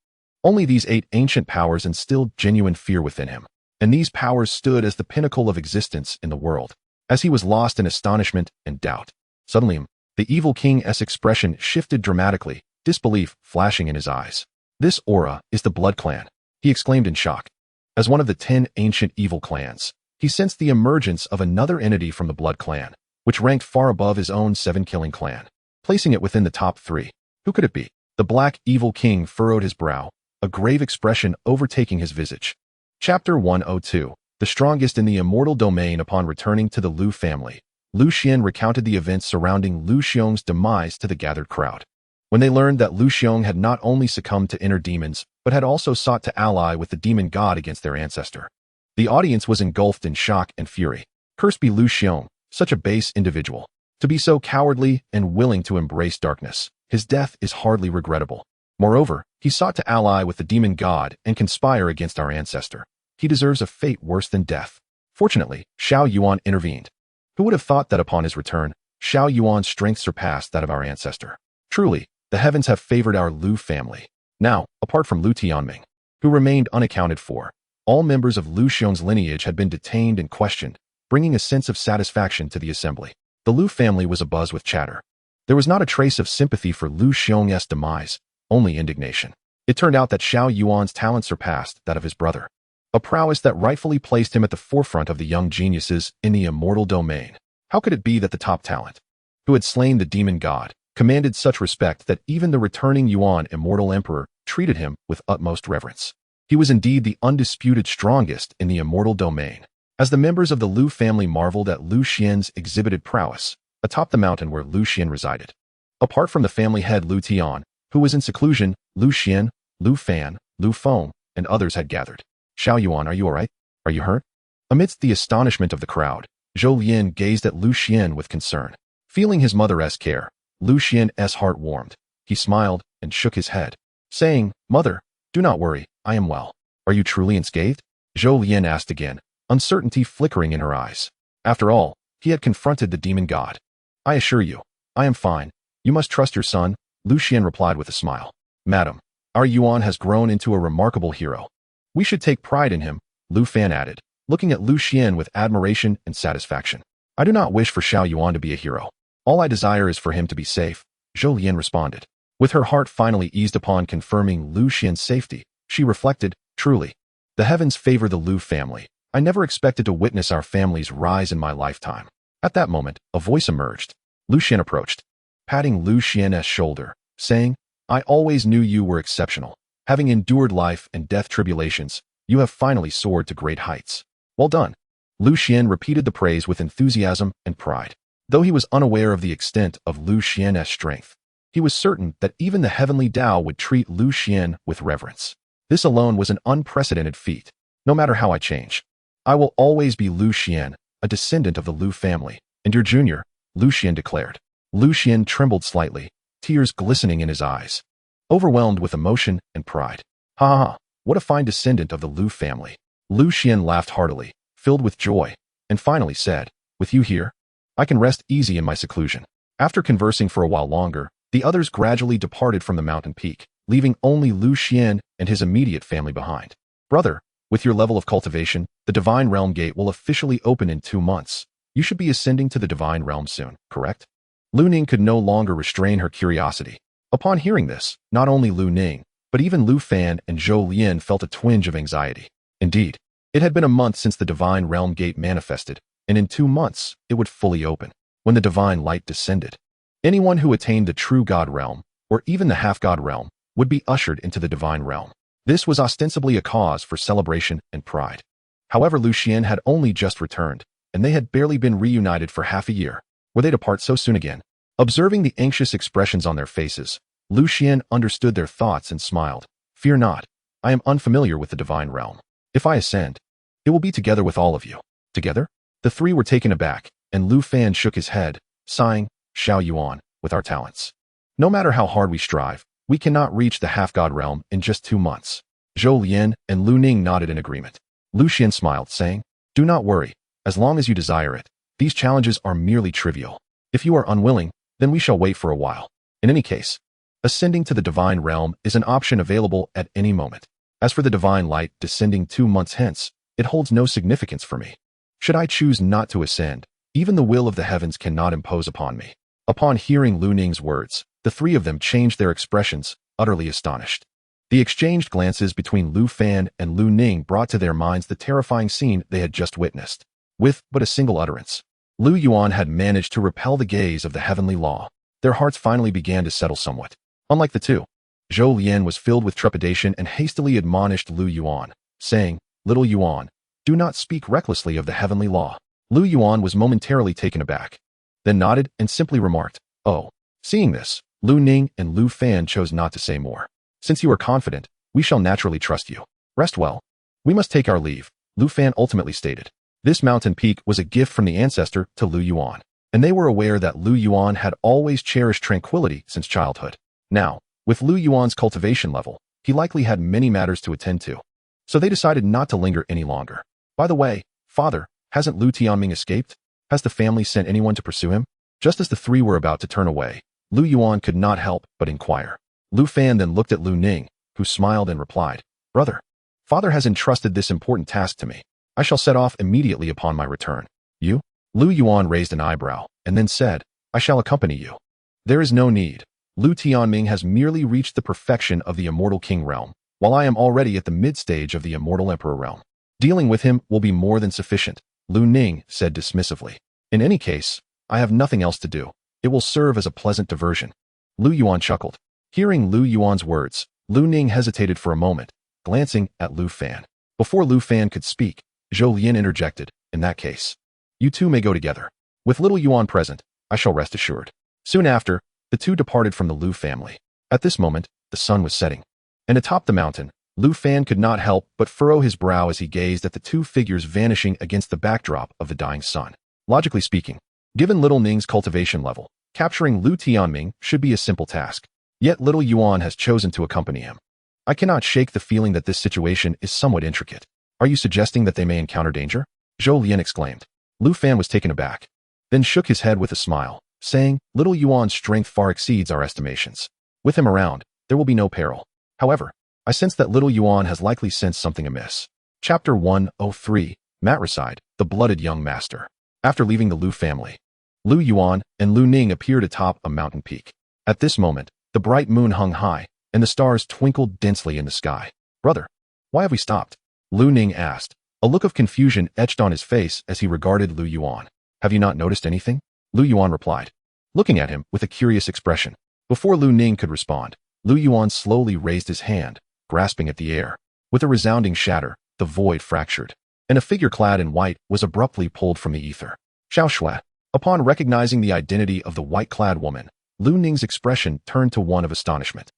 only these 8 ancient powers instilled genuine fear within him, and these powers stood as the pinnacle of existence in the world. As he was lost in astonishment and doubt, suddenly, the Evil King's expression shifted dramatically, disbelief flashing in his eyes. "This aura is the Blood Clan," he exclaimed in shock. As one of the 10 ancient evil clans, he sensed the emergence of another entity from the Blood Clan, which ranked far above his own 7-killing clan, placing it within the top 3. Who could it be? The Black Evil King furrowed his brow, a grave expression overtaking his visage. Chapter 102. The strongest in the immortal domain. Upon returning to the Lu family, Lu Xian recounted the events surrounding Lu Xiong's demise to the gathered crowd. When they learned that Lu Xiong had not only succumbed to inner demons, but had also sought to ally with the demon god against their ancestor, the audience was engulfed in shock and fury. Cursed be Lu Xiong, such a base individual. To be so cowardly and willing to embrace darkness. His death is hardly regrettable. Moreover, he sought to ally with the demon god and conspire against our ancestor. He deserves a fate worse than death. Fortunately, Xiao Yuan intervened. Who would have thought that upon his return, Xiao Yuan's strength surpassed that of our ancestor? Truly, the heavens have favored our Lu family. Now, apart from Lu Tianming, who remained unaccounted for, all members of Lu Xiong's lineage had been detained and questioned, bringing a sense of satisfaction to the assembly. The Lu family was abuzz with chatter. There was not a trace of sympathy for Lu Xiong's demise, only indignation. It turned out that Xiao Yuan's talent surpassed that of his brother, a prowess that rightfully placed him at the forefront of the young geniuses in the immortal domain. How could it be that the top talent, who had slain the demon god, commanded such respect that even the returning Yuan immortal emperor treated him with utmost reverence? He was indeed the undisputed strongest in the immortal domain. As the members of the Lu family marveled at Lu Xian's exhibited prowess, atop the mountain where Lu Xian resided, apart from the family head Lu Tian, who was in seclusion, Lu Xian, Lu Fan, Lu Feng, and others had gathered. "Xiao Yuan, are you all right? Are you hurt?" Amidst the astonishment of the crowd, Zhou Lian gazed at Lu Xian with concern. Feeling his mother's care, Lu Xian's heart warmed. He smiled and shook his head, saying, "Mother, do not worry, I am well." "Are you truly unscathed?" Zhou Lian asked again, uncertainty flickering in her eyes. After all, he had confronted the demon god. "I assure you, I am fine. You must trust your son," Lu Xian replied with a smile. "Madam, our Yuan has grown into a remarkable hero. We should take pride in him," Lu Fan added, looking at Lu Xian with admiration and satisfaction. "I do not wish for Xiao Yuan to be a hero. All I desire is for him to be safe," Zhou Lian responded. With her heart finally eased upon confirming Lu Xian's safety, she reflected, "Truly, the heavens favor the Lu family. I never expected to witness our family's rise in my lifetime." At that moment, a voice emerged. Lu Xian approached, patting Lu Xian's shoulder, saying, "I always knew you were exceptional. Having endured life and death tribulations, you have finally soared to great heights. Well done." Lu Xian repeated the praise with enthusiasm and pride. Though he was unaware of the extent of Lu Xian's strength, he was certain that even the heavenly Tao would treat Lu Xian with reverence. This alone was an unprecedented feat. "No matter how I change, I will always be Lu Xian, a descendant of the Lu family, and your junior," Lu Xian declared. Lu Xian trembled slightly, tears glistening in his eyes, overwhelmed with emotion and pride. "Ha ha ha, what a fine descendant of the Lu family." Lu Xian laughed heartily, filled with joy, and finally said, "With you here, I can rest easy in my seclusion." After conversing for a while longer, the others gradually departed from the mountain peak, leaving only Lu Xian and his immediate family behind. "Brother, with your level of cultivation, the Divine Realm Gate will officially open in 2 months. You should be ascending to the Divine Realm soon, correct?" Lu Ning could no longer restrain her curiosity. Upon hearing this, not only Lu Ning, but even Lu Fan and Zhou Lian felt a twinge of anxiety. Indeed, it had been a month since the Divine Realm Gate manifested, and in 2 months, it would fully open. When the divine light descended, anyone who attained the true God realm, or even the half-God realm, would be ushered into the divine realm. This was ostensibly a cause for celebration and pride. However, Lu Xian had only just returned, and they had barely been reunited for half a year. Were they to part so soon again? Observing the anxious expressions on their faces, Lu Xian understood their thoughts and smiled. "Fear not, I am unfamiliar with the divine realm. If I ascend, it will be together with all of you." "Together?" The three were taken aback, and Lu Fan shook his head, sighing. "Xiao Yuan, with our talents. No matter how hard we strive, we cannot reach the half-god realm in just 2 months. Zhou Lian and Lu Ning nodded in agreement. Lu Xian smiled, saying, "Do not worry, as long as you desire it. These challenges are merely trivial. If you are unwilling, then we shall wait for a while. In any case, ascending to the divine realm is an option available at any moment. As for the divine light descending 2 months hence, it holds no significance for me. Should I choose not to ascend, even the will of the heavens cannot impose upon me." Upon hearing Lu Ning's words, the three of them changed their expressions, utterly astonished. The exchanged glances between Lu Fan and Lu Ning brought to their minds the terrifying scene they had just witnessed. With but a single utterance, Lu Yuan had managed to repel the gaze of the heavenly law. Their hearts finally began to settle somewhat. Unlike the two, Zhou Lian was filled with trepidation and hastily admonished Lu Yuan, saying, "Little Yuan, do not speak recklessly of the heavenly law." Lu Yuan was momentarily taken aback, then nodded and simply remarked, "Oh." Seeing this, Lu Ning and Lu Fan chose not to say more. "Since you are confident, we shall naturally trust you. Rest well. We must take our leave," Lu Fan ultimately stated. This mountain peak was a gift from the ancestor to Lu Yuan, and they were aware that Lu Yuan had always cherished tranquility since childhood. Now, with Lu Yuan's cultivation level, he likely had many matters to attend to. So they decided not to linger any longer. "By the way, father, hasn't Lu Tianming escaped? Has the family sent anyone to pursue him?" Just as the three were about to turn away, Lu Yuan could not help but inquire. Lu Fan then looked at Lu Ning, who smiled and replied, "Brother, father has entrusted this important task to me. I shall set off immediately upon my return. You?" Lu Yuan raised an eyebrow, and then said, "I shall accompany you." "There is no need. Lu Tianming has merely reached the perfection of the immortal king realm, while I am already at the mid-stage of the immortal emperor realm. Dealing with him will be more than sufficient," Lu Ning said dismissively. "In any case, I have nothing else to do. It will serve as a pleasant diversion." Lu Yuan chuckled. Hearing Lu Yuan's words, Lu Ning hesitated for a moment, glancing at Lu Fan. Before Lu Fan could speak, Zhou Lian interjected, "In that case, you two may go together. With little Yuan present, I shall rest assured." Soon after, the two departed from the Lu family. At this moment, the sun was setting, and atop the mountain, Lu Fan could not help but furrow his brow as he gazed at the two figures vanishing against the backdrop of the dying sun. Logically speaking, given little Ning's cultivation level, capturing Lu Tianming should be a simple task. Yet little Yuan has chosen to accompany him. I cannot shake the feeling that this situation is somewhat intricate. "Are you suggesting that they may encounter danger?" Zhou Lian exclaimed. Lu Fan was taken aback, then shook his head with a smile, saying, "Little Yuan's strength far exceeds our estimations. With him around, there will be no peril. However, I sense that little Yuan has likely sensed something amiss." Chapter 103, Matricide, the Blooded Young Master. After leaving the Lu family, Lu Yuan and Lu Ning appeared atop a mountain peak. At this moment, the bright moon hung high, and the stars twinkled densely in the sky. "Brother, why have we stopped?" Lu Ning asked. A look of confusion etched on his face as he regarded Lu Yuan. "Have you not noticed anything?" Lu Yuan replied, looking at him with a curious expression. Before Lu Ning could respond, Lu Yuan slowly raised his hand, grasping at the air. With a resounding shatter, the void fractured, and a figure clad in white was abruptly pulled from the ether. "Xiao Shui." Upon recognizing the identity of the white-clad woman, Lu Ning's expression turned to one of astonishment.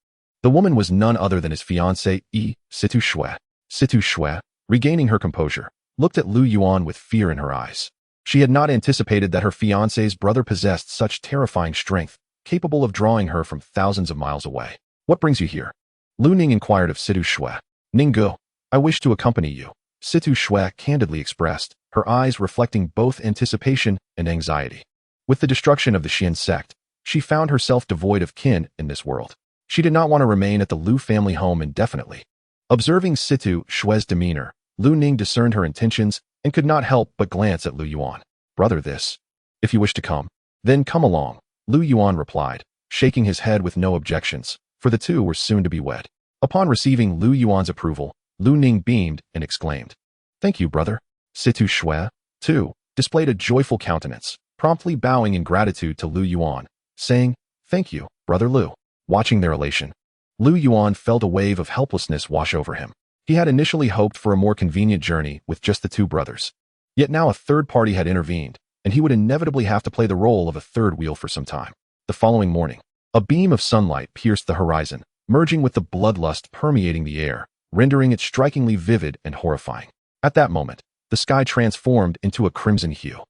The woman was none other than his fiancée, Situ Shui. Situ Shui, regaining her composure, looked at Lu Yuan with fear in her eyes. She had not anticipated that her fiancé's brother possessed such terrifying strength, capable of drawing her from thousands of miles away. "What brings you here?" Lu Ning inquired of Situ Shui. "Ninggu, I wish to accompany you," Situ Shui candidly expressed, her eyes reflecting both anticipation and anxiety. With the destruction of the Xian sect, she found herself devoid of kin in this world. She did not want to remain at the Lu family home indefinitely. Observing Situ Shui's demeanor, Lu Ning discerned her intentions and could not help but glance at Lu Yuan. "Brother, this. If you wish to come, then come along," Lu Yuan replied, shaking his head with no objections, for the two were soon to be wed. Upon receiving Lu Yuan's approval, Lu Ning beamed and exclaimed, "Thank you, brother." Situ Shui, too, displayed a joyful countenance, promptly bowing in gratitude to Lu Yuan, saying, "Thank you, brother Lu." Watching their elation, Lu Yuan felt a wave of helplessness wash over him. He had initially hoped for a more convenient journey with just the two brothers. Yet now a third party had intervened, and he would inevitably have to play the role of a third wheel for some time. The following morning, a beam of sunlight pierced the horizon, merging with the bloodlust permeating the air, rendering it strikingly vivid and horrifying. At that moment, the sky transformed into a crimson hue.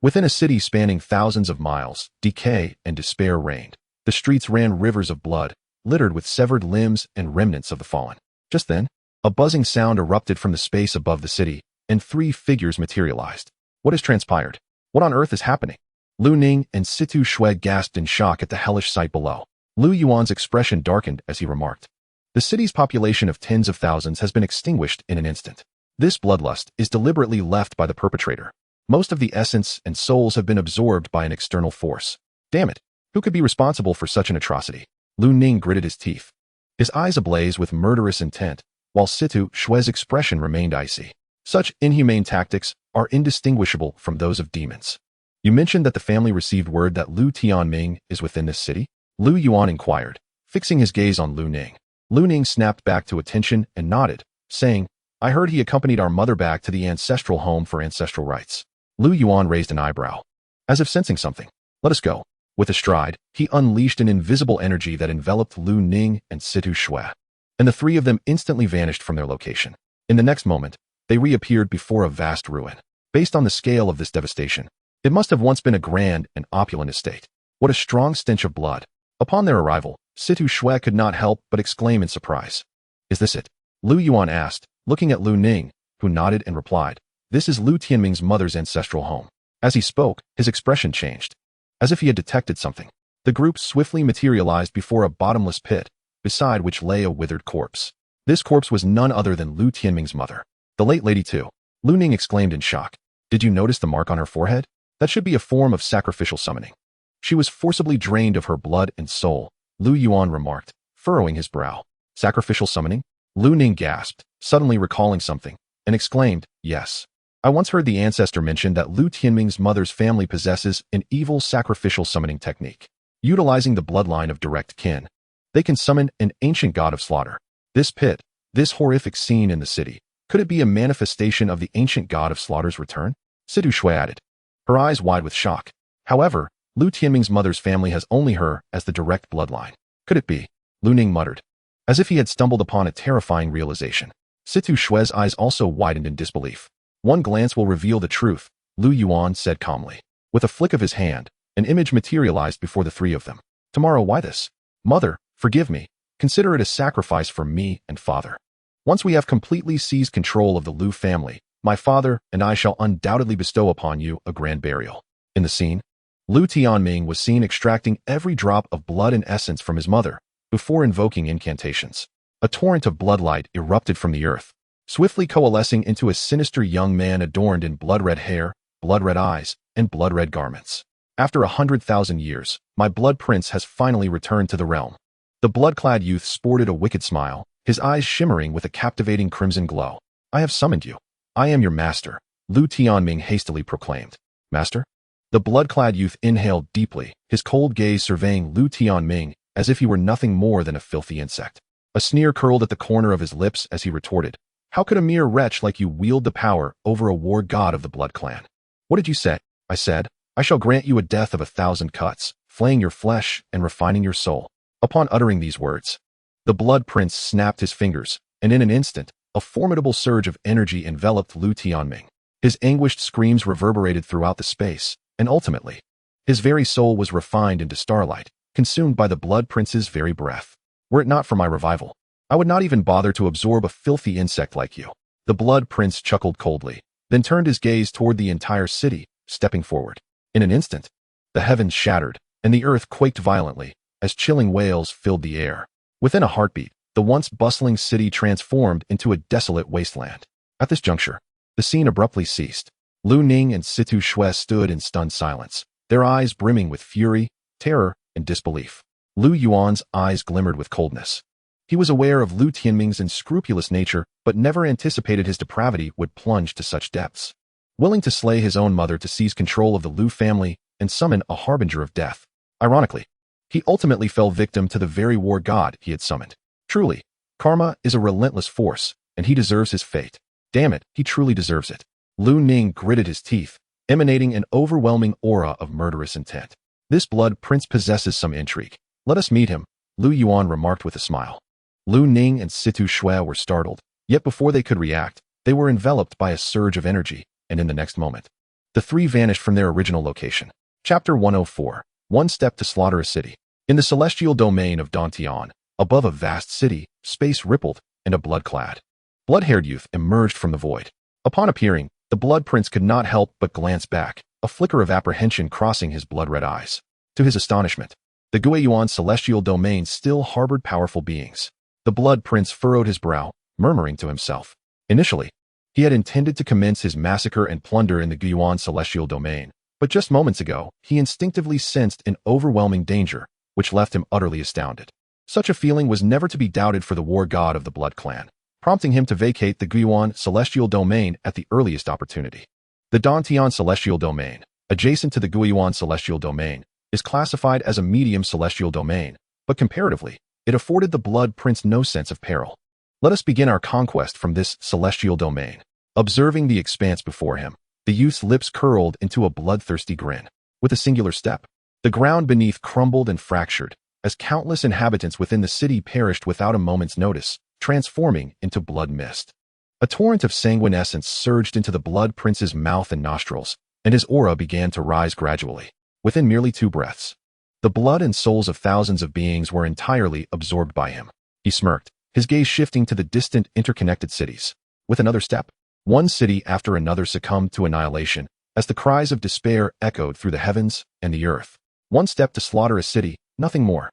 Within a city spanning thousands of miles, decay and despair reigned. The streets ran rivers of blood, littered with severed limbs and remnants of the fallen. Just then, a buzzing sound erupted from the space above the city, and 3 figures materialized. What has transpired? What on earth is happening? Lu Ning and Situ Shui gasped in shock at the hellish sight below. Lu Yuan's expression darkened as he remarked, "The city's population of tens of thousands has been extinguished in an instant. This bloodlust is deliberately left by the perpetrator. Most of the essence and souls have been absorbed by an external force. Damn it, who could be responsible for such an atrocity?" Lu Ning gritted his teeth, his eyes ablaze with murderous intent, while Situ Shui's expression remained icy. Such inhumane tactics are indistinguishable from those of demons. "You mentioned that the family received word that Lu Tianming is within this city?" Lu Yuan inquired, fixing his gaze on Lu Ning. Lu Ning snapped back to attention and nodded, saying, "I heard he accompanied our mother back to the ancestral home for ancestral rites." Lu Yuan raised an eyebrow, as if sensing something. "Let us go." With a stride, he unleashed an invisible energy that enveloped Lu Ning and Situ Shui, and the 3 of them instantly vanished from their location. In the next moment, they reappeared before a vast ruin. Based on the scale of this devastation, it must have once been a grand and opulent estate. What a strong stench of blood. Upon their arrival, Situ Shui could not help but exclaim in surprise. "Is this it?" Lu Yuan asked, looking at Lu Ning, who nodded and replied, "This is Lu Tianming's mother's ancestral home." As he spoke, his expression changed, as if he had detected something. The group swiftly materialized before a bottomless pit, beside which lay a withered corpse. This corpse was none other than Lu Tianming's mother, the late Lady Tu. Lu Ning exclaimed in shock. "Did you notice the mark on her forehead? That should be a form of sacrificial summoning." "She was forcibly drained of her blood and soul," Lu Yuan remarked, furrowing his brow. "Sacrificial summoning?" Lu Ning gasped, suddenly recalling something, and exclaimed, "Yes. I once heard the ancestor mention that Lu Tianming's mother's family possesses an evil sacrificial summoning technique. Utilizing the bloodline of direct kin, they can summon an ancient god of slaughter. This pit, this horrific scene in the city, could it be a manifestation of the ancient god of slaughter's return?" Situ Shui added, her eyes wide with shock. "However, Lu Tianming's mother's family has only her as the direct bloodline. Could it be?" Lu Ning muttered, as if he had stumbled upon a terrifying realization. Situ Shui's eyes also widened in disbelief. "One glance will reveal the truth," Lu Yuan said calmly. With a flick of his hand, an image materialized before the 3 of them. "Tomorrow, why this? Mother, forgive me. Consider it a sacrifice for me and father. Once we have completely seized control of the Lu family, my father and I shall undoubtedly bestow upon you a grand burial." In the scene, Lu Tianming was seen extracting every drop of blood and essence from his mother before invoking incantations. A torrent of bloodlight erupted from the earth, swiftly coalescing into a sinister young man adorned in blood-red hair, blood-red eyes, and blood-red garments. "After 100,000 years, my blood prince has finally returned to the realm." The blood-clad youth sported a wicked smile, his eyes shimmering with a captivating crimson glow. "I have summoned you. I am your master," Lu Tianming hastily proclaimed. "Master?" The blood-clad youth inhaled deeply, his cold gaze surveying Lu Tianming as if he were nothing more than a filthy insect. A sneer curled at the corner of his lips as he retorted, "How could a mere wretch like you wield the power over a war god of the blood clan?" "What did you say?" "I said, I shall grant you a death of 1,000 cuts, flaying your flesh and refining your soul." Upon uttering these words, the blood prince snapped his fingers, and in an instant, a formidable surge of energy enveloped Lu Tianming. His anguished screams reverberated throughout the space, and ultimately, his very soul was refined into starlight, consumed by the blood prince's very breath. "Were it not for my revival, I would not even bother to absorb a filthy insect like you." The blood prince chuckled coldly, then turned his gaze toward the entire city, stepping forward. In an instant, the heavens shattered, and the earth quaked violently, as chilling wails filled the air. Within a heartbeat, the once bustling city transformed into a desolate wasteland. At this juncture, the scene abruptly ceased. Lu Ning and Situ Shui stood in stunned silence, their eyes brimming with fury, terror, and disbelief. Lu Yuan's eyes glimmered with coldness. He was aware of Lu Tianming's unscrupulous nature, but never anticipated his depravity would plunge to such depths. Willing to slay his own mother to seize control of the Lu family and summon a harbinger of death. Ironically, he ultimately fell victim to the very war god he had summoned. Truly, karma is a relentless force, and he deserves his fate. Damn it, he truly deserves it. Lu Ning gritted his teeth, emanating an overwhelming aura of murderous intent. "This blood prince possesses some intrigue. Let us meet him," Lu Yuan remarked with a smile. Lu Ning and Situ Shui were startled, yet before they could react, they were enveloped by a surge of energy, and in the next moment, the 3 vanished from their original location. Chapter 104. One Step to Slaughter a City. In the celestial domain of Dantian, above a vast city, space rippled, and a blood-clad, blood-haired youth emerged from the void. Upon appearing, the Blood Prince could not help but glance back, a flicker of apprehension crossing his blood-red eyes. To his astonishment, the Yuan celestial domain still harbored powerful beings. The Blood Prince furrowed his brow, murmuring to himself. Initially, he had intended to commence his massacre and plunder in the Yuan celestial domain, but just moments ago, he instinctively sensed an overwhelming danger, which left him utterly astounded. Such a feeling was never to be doubted for the war god of the Blood Clan, prompting him to vacate the Yuan celestial domain at the earliest opportunity. The Dantian celestial domain, adjacent to the Yuan celestial domain, is classified as a medium celestial domain, but comparatively, it afforded the Blood Prince no sense of peril. Let us begin our conquest from this celestial domain. Observing the expanse before him, the youth's lips curled into a bloodthirsty grin. With a singular step, the ground beneath crumbled and fractured, as countless inhabitants within the city perished without a moment's notice, transforming into blood mist. A torrent of sanguine essence surged into the Blood Prince's mouth and nostrils, and his aura began to rise gradually. Within merely 2 breaths, the blood and souls of thousands of beings were entirely absorbed by him. He smirked, his gaze shifting to the distant, interconnected cities. With another step, one city after another succumbed to annihilation, as the cries of despair echoed through the heavens and the earth. One step to slaughter a city, nothing more.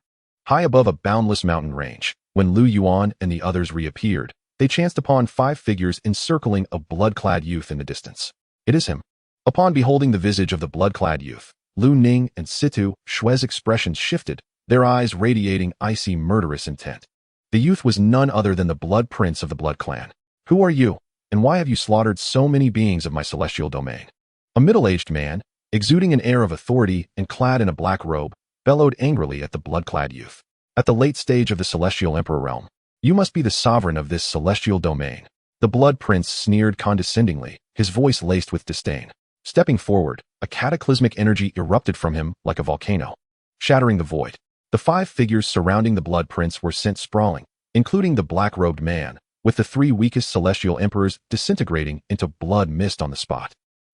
High above a boundless mountain range, when Lu Yuan and the others reappeared, they chanced upon 5 figures encircling a blood-clad youth in the distance. It is him. Upon beholding the visage of the blood-clad youth, Lu Ning and Situ Shue's expressions shifted, their eyes radiating icy murderous intent. The youth was none other than the Blood Prince of the Blood Clan. Who are you, and why have you slaughtered so many beings of my celestial domain? A middle-aged man, exuding an air of authority and clad in a black robe, bellowed angrily at the blood-clad youth. At the late stage of the Celestial Emperor realm, you must be the sovereign of this celestial domain. The Blood Prince sneered condescendingly, his voice laced with disdain. Stepping forward, a cataclysmic energy erupted from him like a volcano, shattering the void. The 5 figures surrounding the Blood Prince were sent sprawling, including the black-robed man, with the 3 weakest celestial emperors disintegrating into blood mist on the spot.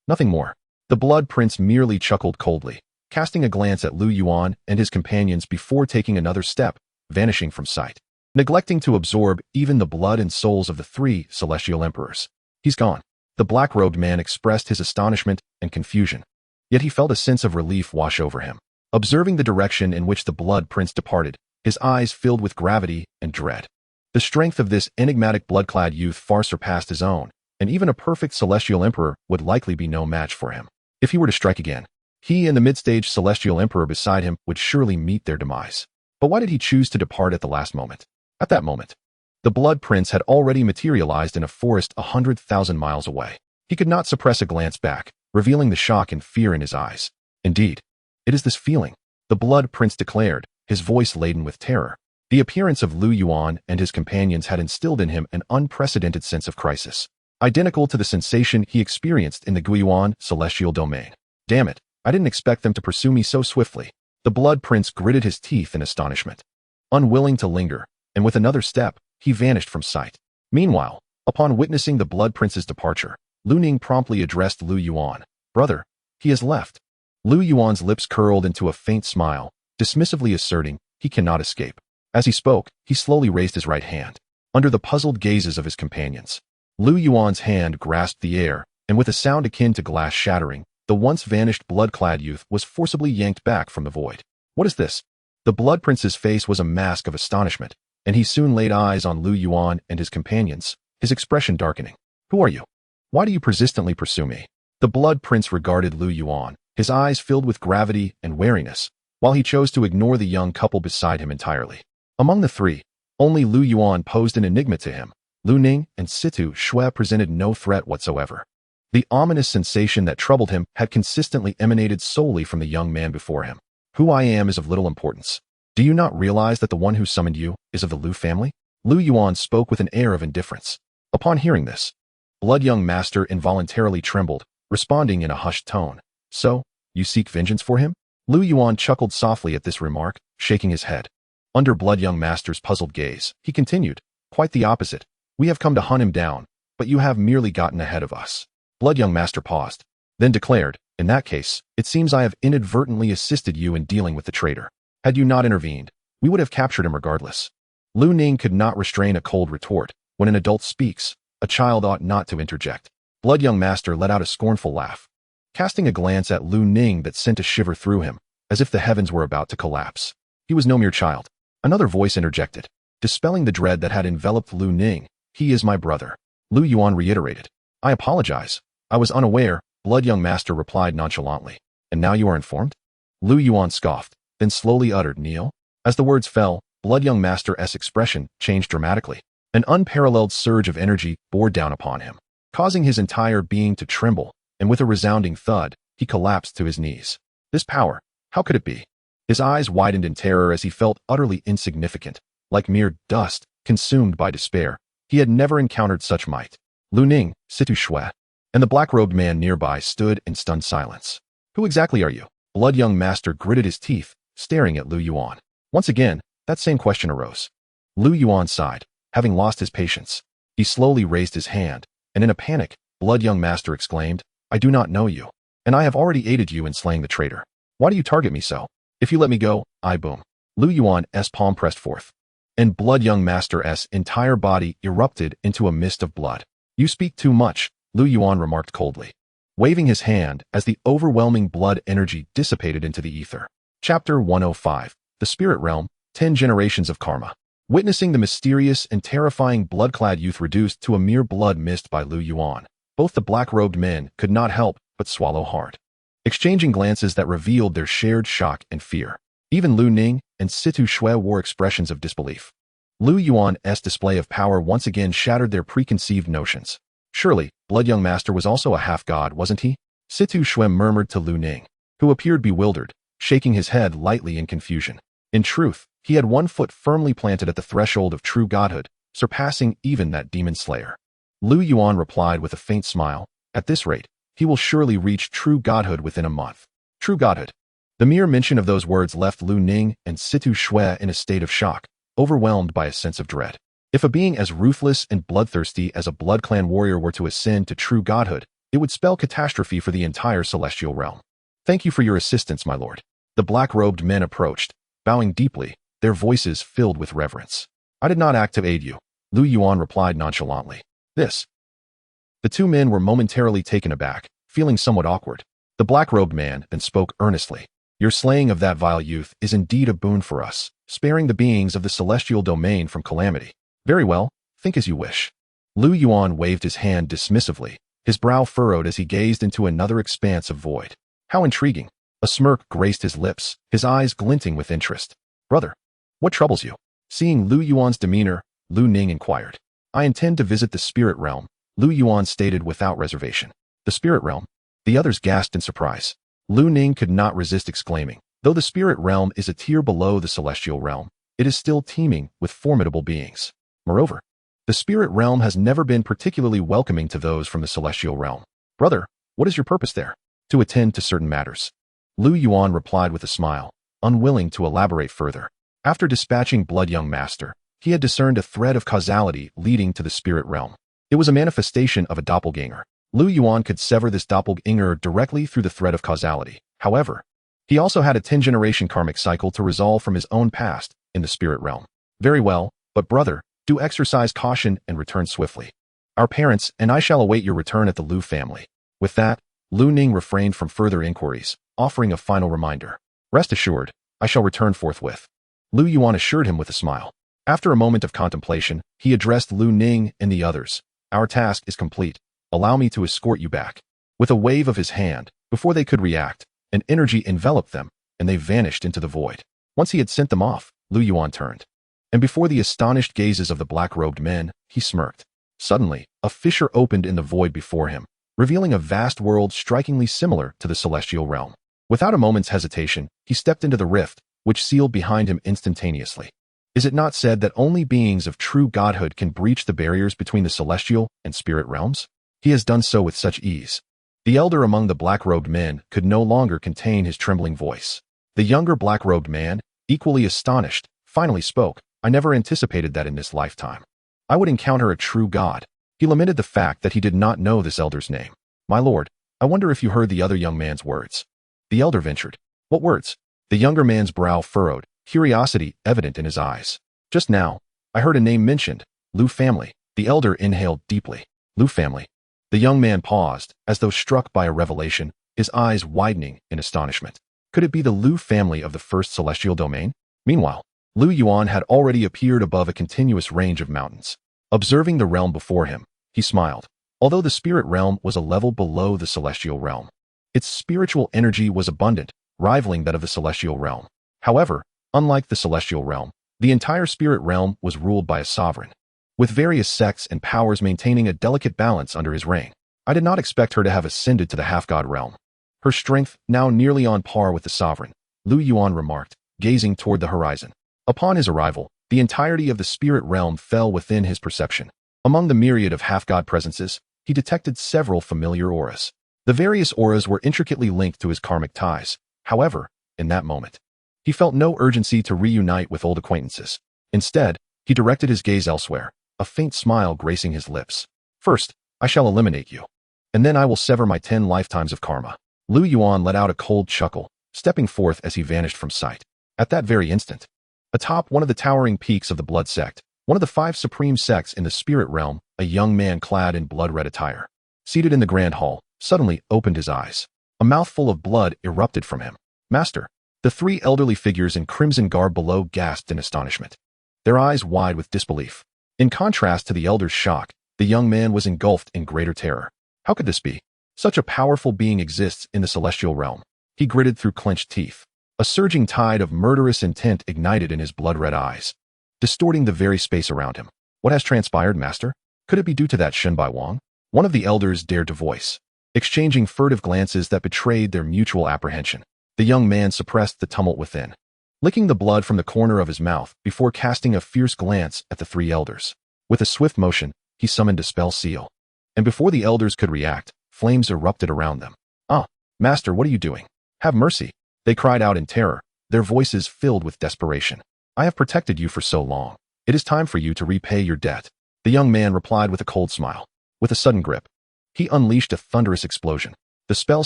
Nothing more. The Blood Prince merely chuckled coldly, casting a glance at Lu Yuan and his companions before taking another step, vanishing from sight, neglecting to absorb even the blood and souls of the 3 celestial emperors. He's gone. The black-robed man expressed his astonishment and confusion, yet he felt a sense of relief wash over him. Observing the direction in which the Blood Prince departed, his eyes filled with gravity and dread. The strength of this enigmatic blood-clad youth far surpassed his own, and even a perfect celestial emperor would likely be no match for him. If he were to strike again, he and the mid-stage celestial emperor beside him would surely meet their demise. But why did he choose to depart at the last moment? At that moment, the Blood Prince had already materialized in a forest 100,000 miles away. He could not suppress a glance back, revealing the shock and fear in his eyes. Indeed, it is this feeling, the Blood Prince declared, his voice laden with terror. The appearance of Lu Yuan and his companions had instilled in him an unprecedented sense of crisis, identical to the sensation he experienced in the Yuan celestial domain. Damn it, I didn't expect them to pursue me so swiftly. The Blood Prince gritted his teeth in astonishment. Unwilling to linger, and with another step, he vanished from sight. Meanwhile, upon witnessing the Blood Prince's departure, Lu Ning promptly addressed Lu Yuan. Brother, he has left. Lu Yuan's lips curled into a faint smile, dismissively asserting, he cannot escape. As he spoke, he slowly raised his right hand. Under the puzzled gazes of his companions, Lu Yuan's hand grasped the air, and with a sound akin to glass shattering, the once vanished blood-clad youth was forcibly yanked back from the void. What is this? The Blood Prince's face was a mask of astonishment, and he soon laid eyes on Lu Yuan and his companions, his expression darkening. Who are you? Why do you persistently pursue me? The Blood Prince regarded Lu Yuan, his eyes filled with gravity and wariness, while he chose to ignore the young couple beside him entirely. Among the 3, only Lu Yuan posed an enigma to him. Lu Ning and Situ Shue presented no threat whatsoever. The ominous sensation that troubled him had consistently emanated solely from the young man before him. Who I am is of little importance. Do you not realize that the one who summoned you is of the Lu family? Lu Yuan spoke with an air of indifference. Upon hearing this, Blood Young Master involuntarily trembled, responding in a hushed tone. So, you seek vengeance for him? Lu Yuan chuckled softly at this remark, shaking his head. Under Blood Young Master's puzzled gaze, he continued, quite the opposite. We have come to hunt him down, but you have merely gotten ahead of us. Blood Young Master paused, then declared, in that case, it seems I have inadvertently assisted you in dealing with the traitor. Had you not intervened, we would have captured him regardless. Lu Ning could not restrain a cold retort. When an adult speaks, a child ought not to interject. Blood young master let out a scornful laugh, casting a glance at Lu Ning that sent a shiver through him, as if the heavens were about to collapse. He was no mere child. Another voice interjected, dispelling the dread that had enveloped Lu Ning. He is my brother. Lu Yuan reiterated. I apologize. I was unaware, Blood young master replied nonchalantly. And now you are informed? Lu Yuan scoffed, then slowly uttered, kneel. As the words fell, Blood young master's expression changed dramatically. An unparalleled surge of energy bore down upon him, causing his entire being to tremble, and with a resounding thud, he collapsed to his knees. This power, how could it be? His eyes widened in terror as he felt utterly insignificant, like mere dust, consumed by despair. He had never encountered such might. Lu Ning, Situ Shui, and the black-robed man nearby stood in stunned silence. Who exactly are you? Blood young master gritted his teeth, staring at Lu Yuan. Once again, that same question arose. Lu Yuan sighed, having lost his patience. He slowly raised his hand, and in a panic, Blood young master exclaimed, I do not know you, and I have already aided you in slaying the traitor. Why do you target me so? If you let me go, I boom. Lu Yuan's palm pressed forth, and Blood young master's entire body erupted into a mist of blood. You speak too much, Lu Yuan remarked coldly, waving his hand as the overwhelming blood energy dissipated into the ether. Chapter 105, The Spirit Realm, 10 Generations of Karma. Witnessing the mysterious and terrifying blood-clad youth reduced to a mere blood mist by Lu Yuan, both the black-robed men could not help but swallow hard, exchanging glances that revealed their shared shock and fear. Even Lu Ning and Situ Shui wore expressions of disbelief. Lu Yuan's display of power once again shattered their preconceived notions. Surely, Blood young master was also a half-god, wasn't he? Situ Shui murmured to Lu Ning, who appeared bewildered, shaking his head lightly in confusion. In truth, he had one foot firmly planted at the threshold of true godhood, surpassing even that demon slayer. Lu Yuan replied with a faint smile, at this rate, he will surely reach true godhood within a month. True godhood. The mere mention of those words left Lu Ning and Situ Shui in a state of shock, overwhelmed by a sense of dread. If a being as ruthless and bloodthirsty as a blood clan warrior were to ascend to true godhood, it would spell catastrophe for the entire celestial realm. Thank you for your assistance, my lord. The black-robed men approached, bowing deeply, their voices filled with reverence. I did not act to aid you, Lu Yuan replied nonchalantly. The two men were momentarily taken aback, feeling somewhat awkward. The black-robed man then spoke earnestly. Your slaying of that vile youth is indeed a boon for us, sparing the beings of the celestial domain from calamity. Very well, think as you wish. Lu Yuan waved his hand dismissively, his brow furrowed as he gazed into another expanse of void. How intriguing. A smirk graced his lips, his eyes glinting with interest. Brother, what troubles you? Seeing Lu Yuan's demeanor, Lu Ning inquired. I intend to visit the spirit realm, Lu Yuan stated without reservation. The spirit realm? The others gasped in surprise. Lu Ning could not resist exclaiming. Though the spirit realm is a tier below the celestial realm, it is still teeming with formidable beings. Moreover, the spirit realm has never been particularly welcoming to those from the celestial realm. Brother, what is your purpose there? To attend to certain matters. Lu Yuan replied with a smile, unwilling to elaborate further. After dispatching Blood young master, he had discerned a thread of causality leading to the spirit realm. It was a manifestation of a doppelganger. Lu Yuan could sever this doppelganger directly through the thread of causality. However, he also had a 10-generation karmic cycle to resolve from his own past in the spirit realm. Very well, but brother, do exercise caution and return swiftly. Our parents and I shall await your return at the Lu family. With that, Lu Ning refrained from further inquiries, offering a final reminder. Rest assured, I shall return forthwith. Lu Yuan assured him with a smile. After a moment of contemplation, he addressed Lu Ning and the others. Our task is complete. Allow me to escort you back. With a wave of his hand, before they could react, an energy enveloped them, and they vanished into the void. Once he had sent them off, Lu Yuan turned. And before the astonished gazes of the black-robed men, he smirked. Suddenly, a fissure opened in the void before him, revealing a vast world strikingly similar to the celestial realm. Without a moment's hesitation, he stepped into the rift, which sealed behind him instantaneously. Is it not said that only beings of true godhood can breach the barriers between the celestial and spirit realms? He has done so with such ease. The elder among the black-robed men could no longer contain his trembling voice. The younger black-robed man, equally astonished, finally spoke. I never anticipated that in this lifetime I would encounter a true god. He lamented the fact that he did not know this elder's name. My lord, I wonder if you heard the other young man's words. The elder ventured. What words? The younger man's brow furrowed, curiosity evident in his eyes. Just now, I heard a name mentioned, Liu family. The elder inhaled deeply. Liu family. The young man paused, as though struck by a revelation, his eyes widening in astonishment. Could it be the Liu family of the first celestial domain? Meanwhile, Liu Yuan had already appeared above a continuous range of mountains. Observing the realm before him, he smiled. Although the spirit realm was a level below the celestial realm, its spiritual energy was abundant, rivaling that of the celestial realm. However, unlike the celestial realm, the entire spirit realm was ruled by a sovereign, with various sects and powers maintaining a delicate balance under his reign. I did not expect her to have ascended to the half-god realm. Her strength, now nearly on par with the sovereign, Liu Yuan remarked, gazing toward the horizon. Upon his arrival, the entirety of the spirit realm fell within his perception. Among the myriad of half-god presences, he detected several familiar auras. The various auras were intricately linked to his karmic ties. However, in that moment, he felt no urgency to reunite with old acquaintances. Instead, he directed his gaze elsewhere, a faint smile gracing his lips. First, I shall eliminate you, and then I will sever my 10 lifetimes of karma. Liu Yuan let out a cold chuckle, stepping forth as he vanished from sight. At that very instant, atop one of the towering peaks of the blood sect, one of the 5 supreme sects in the spirit realm, a young man clad in blood-red attire, seated in the grand hall, suddenly opened his eyes. A mouthful of blood erupted from him. Master! The 3 elderly figures in crimson garb below gasped in astonishment, their eyes wide with disbelief. In contrast to the elder's shock, the young man was engulfed in greater terror. How could this be? Such a powerful being exists in the celestial realm. He gritted through clenched teeth. A surging tide of murderous intent ignited in his blood-red eyes, distorting the very space around him. What has transpired, master? Could it be due to that Shenbai Wang? One of the elders dared to voice, exchanging furtive glances that betrayed their mutual apprehension. The young man suppressed the tumult within, licking the blood from the corner of his mouth before casting a fierce glance at the 3 elders. With a swift motion, he summoned a spell seal. And before the elders could react, flames erupted around them. Ah, master, what are you doing? Have mercy! They cried out in terror, their voices filled with desperation. I have protected you for so long. It is time for you to repay your debt. The young man replied with a cold smile. With a sudden grip, he unleashed a thunderous explosion. The spell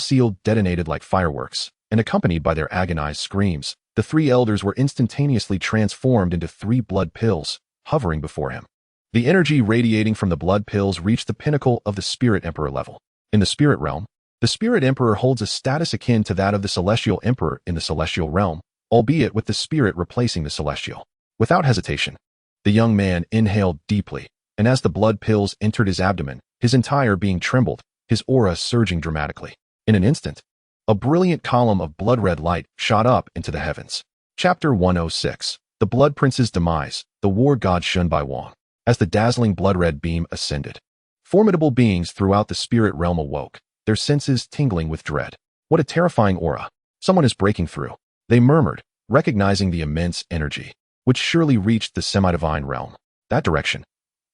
seal detonated like fireworks, and accompanied by their agonized screams, the 3 elders were instantaneously transformed into 3 blood pills, hovering before him. The energy radiating from the blood pills reached the pinnacle of the Spirit Emperor level. In the spirit realm, the Spirit Emperor holds a status akin to that of the Celestial Emperor in the celestial realm, albeit with the spirit replacing the celestial. Without hesitation, the young man inhaled deeply, and as the blood pills entered his abdomen, his entire being trembled, his aura surging dramatically. In an instant, a brilliant column of blood-red light shot up into the heavens. Chapter 106. The Blood Prince's Demise, the War God Shenbai Wang. As the dazzling blood-red beam ascended, formidable beings throughout the spirit realm awoke, their senses tingling with dread. What a terrifying aura! Someone is breaking through, they murmured, recognizing the immense energy, which surely reached the semi-divine realm. That direction.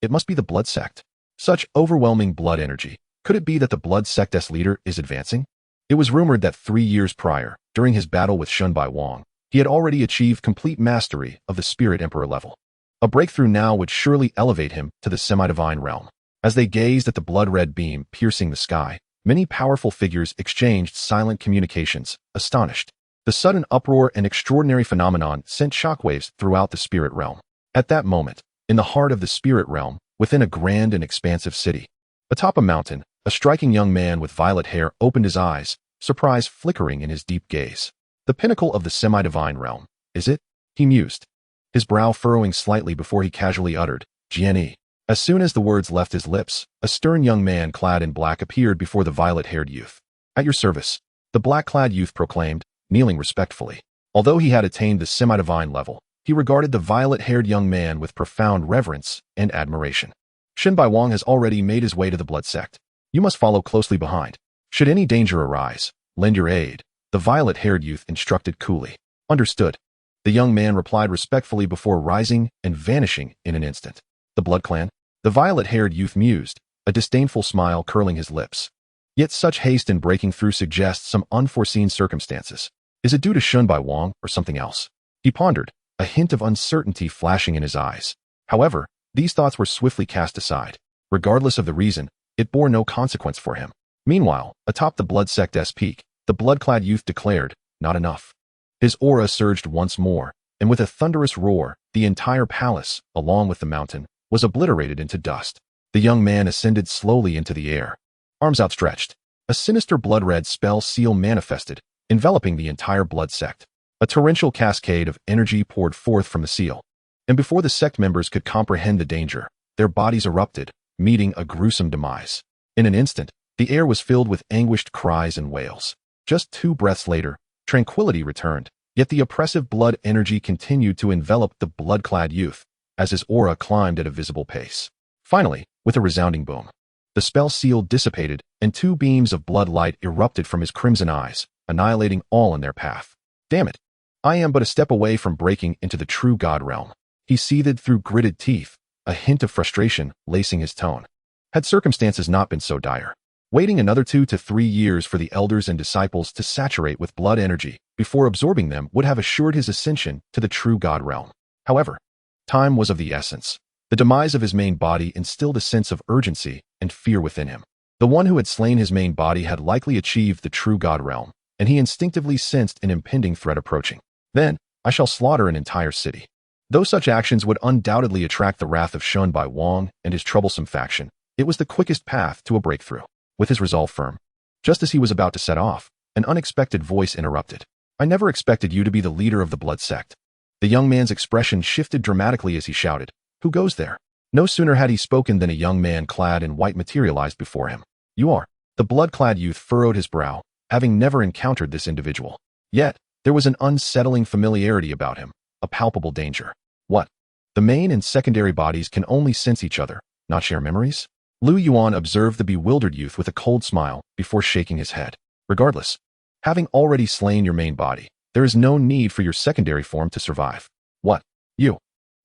It must be the blood sect. Such overwhelming blood energy. Could it be that the blood sect's leader is advancing? It was rumored that 3 years prior, during his battle with Shenbai Wang, he had already achieved complete mastery of the Spirit Emperor level. A breakthrough now would surely elevate him to the semi-divine realm. As they gazed at the blood-red beam piercing the sky, many powerful figures exchanged silent communications, astonished. The sudden uproar and extraordinary phenomenon sent shockwaves throughout the spirit realm. At that moment, in the heart of the spirit realm, within a grand and expansive city, atop a mountain, a striking young man with violet hair opened his eyes, surprise flickering in his deep gaze. The pinnacle of the semi-divine realm, is it? He mused, his brow furrowing slightly before he casually uttered, Jianyi. As soon as the words left his lips, a stern young man clad in black appeared before the violet-haired youth. At your service, the black-clad youth proclaimed, kneeling respectfully. Although he had attained the semi-divine level, he regarded the violet-haired young man with profound reverence and admiration. Shenbai Wang has already made his way to the blood sect. You must follow closely behind. Should any danger arise, lend your aid, the violet-haired youth instructed coolly. Understood. The young man replied respectfully before rising and vanishing in an instant. The blood clan? The violet-haired youth mused, a disdainful smile curling his lips. Yet such haste in breaking through suggests some unforeseen circumstances. Is it due to Shenbai Wang or something else? He pondered, a hint of uncertainty flashing in his eyes. However, these thoughts were swiftly cast aside. Regardless of the reason, it bore no consequence for him. Meanwhile, atop the blood sect's peak, the blood-clad youth declared, not enough. His aura surged once more, and with a thunderous roar, the entire palace, along with the mountain, was obliterated into dust. The young man ascended slowly into the air, arms outstretched. A sinister blood-red spell seal manifested, enveloping the entire blood sect. A torrential cascade of energy poured forth from the seal, and before the sect members could comprehend the danger, their bodies erupted, meeting a gruesome demise. In an instant, the air was filled with anguished cries and wails. Just 2 breaths later, tranquility returned, yet the oppressive blood energy continued to envelop the blood-clad youth, as his aura climbed at a visible pace. Finally, with a resounding boom, the spell seal dissipated, and 2 beams of blood light erupted from his crimson eyes, annihilating all in their path. Damn it! I am but a step away from breaking into the true God realm. He seethed through gritted teeth, a hint of frustration lacing his tone. Had circumstances not been so dire, waiting another 2 to 3 years for the elders and disciples to saturate with blood energy before absorbing them would have assured his ascension to the true God realm. However, time was of the essence. The demise of his main body instilled a sense of urgency and fear within him. The one who had slain his main body had likely achieved the true God realm, and he instinctively sensed an impending threat approaching. Then, I shall slaughter an entire city. Though such actions would undoubtedly attract the wrath of Shun Bai Wang and his troublesome faction, it was the quickest path to a breakthrough. With his resolve firm, just as he was about to set off, an unexpected voice interrupted. I never expected you to be the leader of the blood sect. The young man's expression shifted dramatically as he shouted, Who goes there? No sooner had he spoken than a young man clad in white materialized before him. You are. The blood-clad youth furrowed his brow, having never encountered this individual. Yet, there was an unsettling familiarity about him, a palpable danger. What? The main and secondary bodies can only sense each other, not share memories? Lu Yuan observed the bewildered youth with a cold smile before shaking his head. Regardless, having already slain your main body, there is no need for your secondary form to survive. What? You?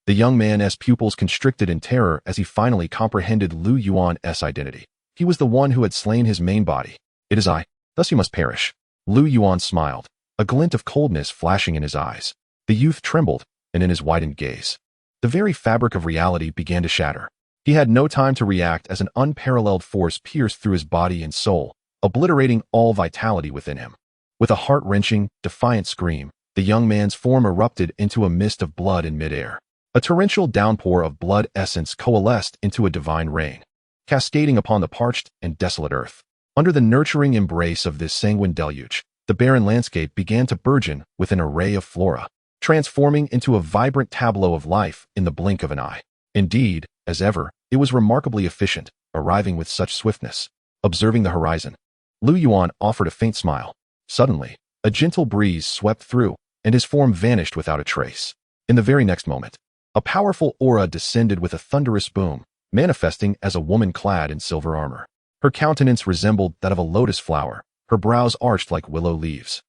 The young man's pupils constricted in terror as he finally comprehended Lu Yuan's identity. He was the one who had slain his main body. It is I, thus you must perish. Lu Yuan smiled, a glint of coldness flashing in his eyes. The youth trembled, and in his widened gaze, the very fabric of reality began to shatter. He had no time to react as an unparalleled force pierced through his body and soul, obliterating all vitality within him. With a heart-wrenching, defiant scream, the young man's form erupted into a mist of blood in midair. A torrential downpour of blood essence coalesced into a divine rain, cascading upon the parched and desolate earth. Under the nurturing embrace of this sanguine deluge, the barren landscape began to burgeon with an array of flora, transforming into a vibrant tableau of life in the blink of an eye. Indeed, as ever, it was remarkably efficient, arriving with such swiftness. Observing the horizon, Lu Yuan offered a faint smile. Suddenly, a gentle breeze swept through, and his form vanished without a trace. In the very next moment, a powerful aura descended with a thunderous boom, manifesting as a woman clad in silver armor. Her countenance resembled that of a lotus flower, her brows arched like willow leaves,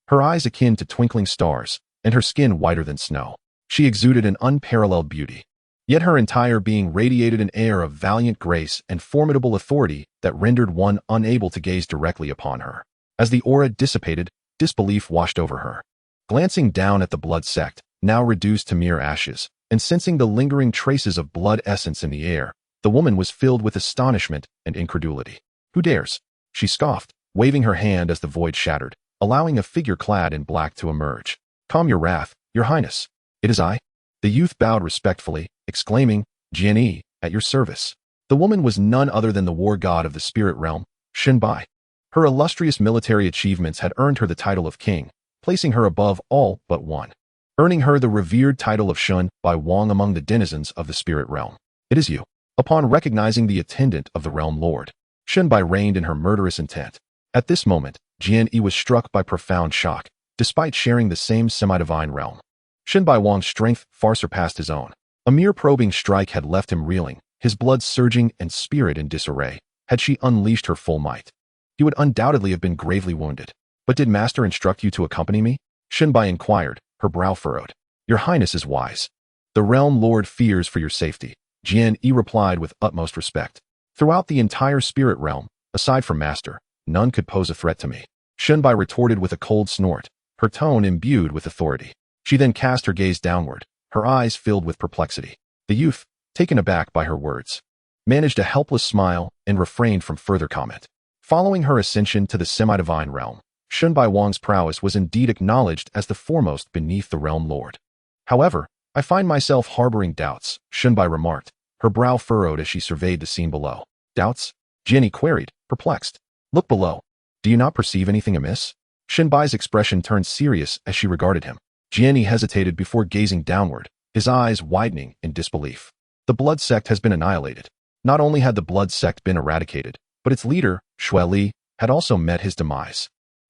her eyes akin to twinkling stars, and her skin whiter than snow. She exuded an unparalleled beauty, yet her entire being radiated an air of valiant grace and formidable authority that rendered one unable to gaze directly upon her. As the aura dissipated, disbelief washed over her. Glancing down at the blood sect, now reduced to mere ashes, and sensing the lingering traces of blood essence in the air, the woman was filled with astonishment and incredulity. Who dares? She scoffed, waving her hand as the void shattered, allowing a figure clad in black to emerge. Calm your wrath, your highness. It is I. The youth bowed respectfully, exclaiming, Jian, at your service. The woman was none other than the war god of the spirit realm, Shun Bai. Her illustrious military achievements had earned her the title of king, placing her above all but one, earning her the revered title of Shun Bai Wang among the denizens of the spirit realm. It is you. Upon recognizing the attendant of the realm lord, Shun Bai reigned in her murderous intent. At this moment, Jian was struck by profound shock, despite sharing the same semi-divine realm. Shun Bai Wang's strength far surpassed his own. A mere probing strike had left him reeling, his blood surging and spirit in disarray. Had she unleashed her full might, he would undoubtedly have been gravely wounded. But did Master instruct you to accompany me? Shun Bai inquired, her brow furrowed. Your Highness is wise. The realm lord fears for your safety, Jian replied with utmost respect. Throughout the entire spirit realm, aside from Master, none could pose a threat to me. Shun Bai retorted with a cold snort, her tone imbued with authority. She then cast her gaze downward, her eyes filled with perplexity. The youth, taken aback by her words, managed a helpless smile and refrained from further comment. Following her ascension to the semi-divine realm, Shunbai Wang's prowess was indeed acknowledged as the foremost beneath the realm lord. However, I find myself harboring doubts, Shunbai remarked, her brow furrowed as she surveyed the scene below. Doubts? Jianyi queried, perplexed. Look below. Do you not perceive anything amiss? Shunbai's expression turned serious as she regarded him. Jianyi hesitated before gazing downward, his eyes widening in disbelief. The blood sect has been annihilated. Not only had the blood sect been eradicated, but its leader, Shui Li, had also met his demise.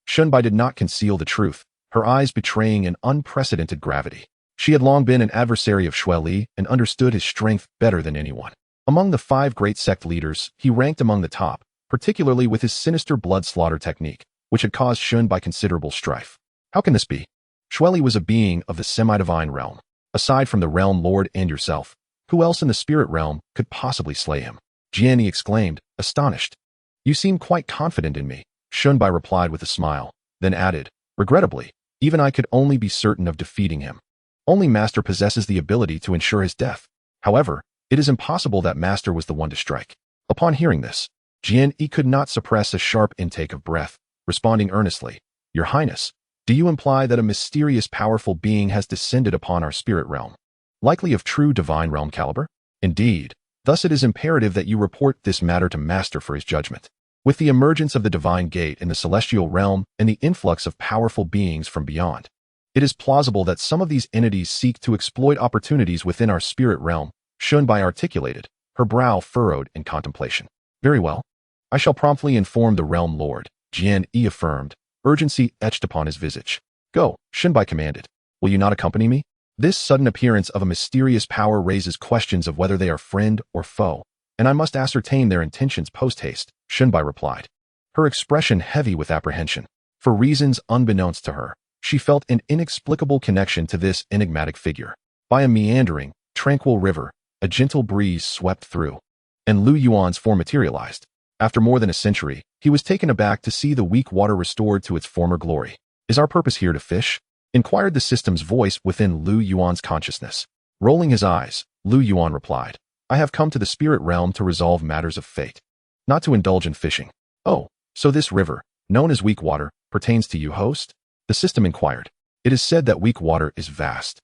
Shunbai did not conceal the truth, her eyes betraying an unprecedented gravity. She had long been an adversary of Shui Li and understood his strength better than anyone. Among the 5 great sect leaders, he ranked among the top, particularly with his sinister blood slaughter technique, which had caused Shunbai considerable strife. How can this be? Shui Li was a being of the semi-divine realm. Aside from the realm lord and yourself, who else in the spirit realm could possibly slay him? Jianyi exclaimed, astonished. You seem quite confident in me, Shunbai replied with a smile, then added, regrettably, even I could only be certain of defeating him. Only Master possesses the ability to ensure his death. However, it is impossible that Master was the one to strike. Upon hearing this, Jianyi could not suppress a sharp intake of breath, responding earnestly, Your Highness, do you imply that a mysterious powerful being has descended upon our spirit realm? Likely of true divine realm caliber? Indeed. Thus it is imperative that you report this matter to Master for his judgment. With the emergence of the divine gate in the celestial realm and the influx of powerful beings from beyond, it is plausible that some of these entities seek to exploit opportunities within our spirit realm, Shunbai articulated, her brow furrowed in contemplation. Very well. I shall promptly inform the realm lord, Jianyi affirmed, urgency etched upon his visage. Go, Shunbai commanded. Will you not accompany me? This sudden appearance of a mysterious power raises questions of whether they are friend or foe, and I must ascertain their intentions post-haste, Shunbai replied, her expression heavy with apprehension. For reasons unbeknownst to her, she felt an inexplicable connection to this enigmatic figure. By a meandering, tranquil river, a gentle breeze swept through, and Lu Yuan's form materialized. After more than a century, he was taken aback to see the weak water restored to its former glory. Is our purpose here to fish? Inquired the system's voice within Lu Yuan's consciousness. Rolling his eyes, Lu Yuan replied, I have come to the spirit realm to resolve matters of fate, not to indulge in fishing. Oh, so this river, known as weak water, pertains to you, host? The system inquired. It is said that weak water is vast,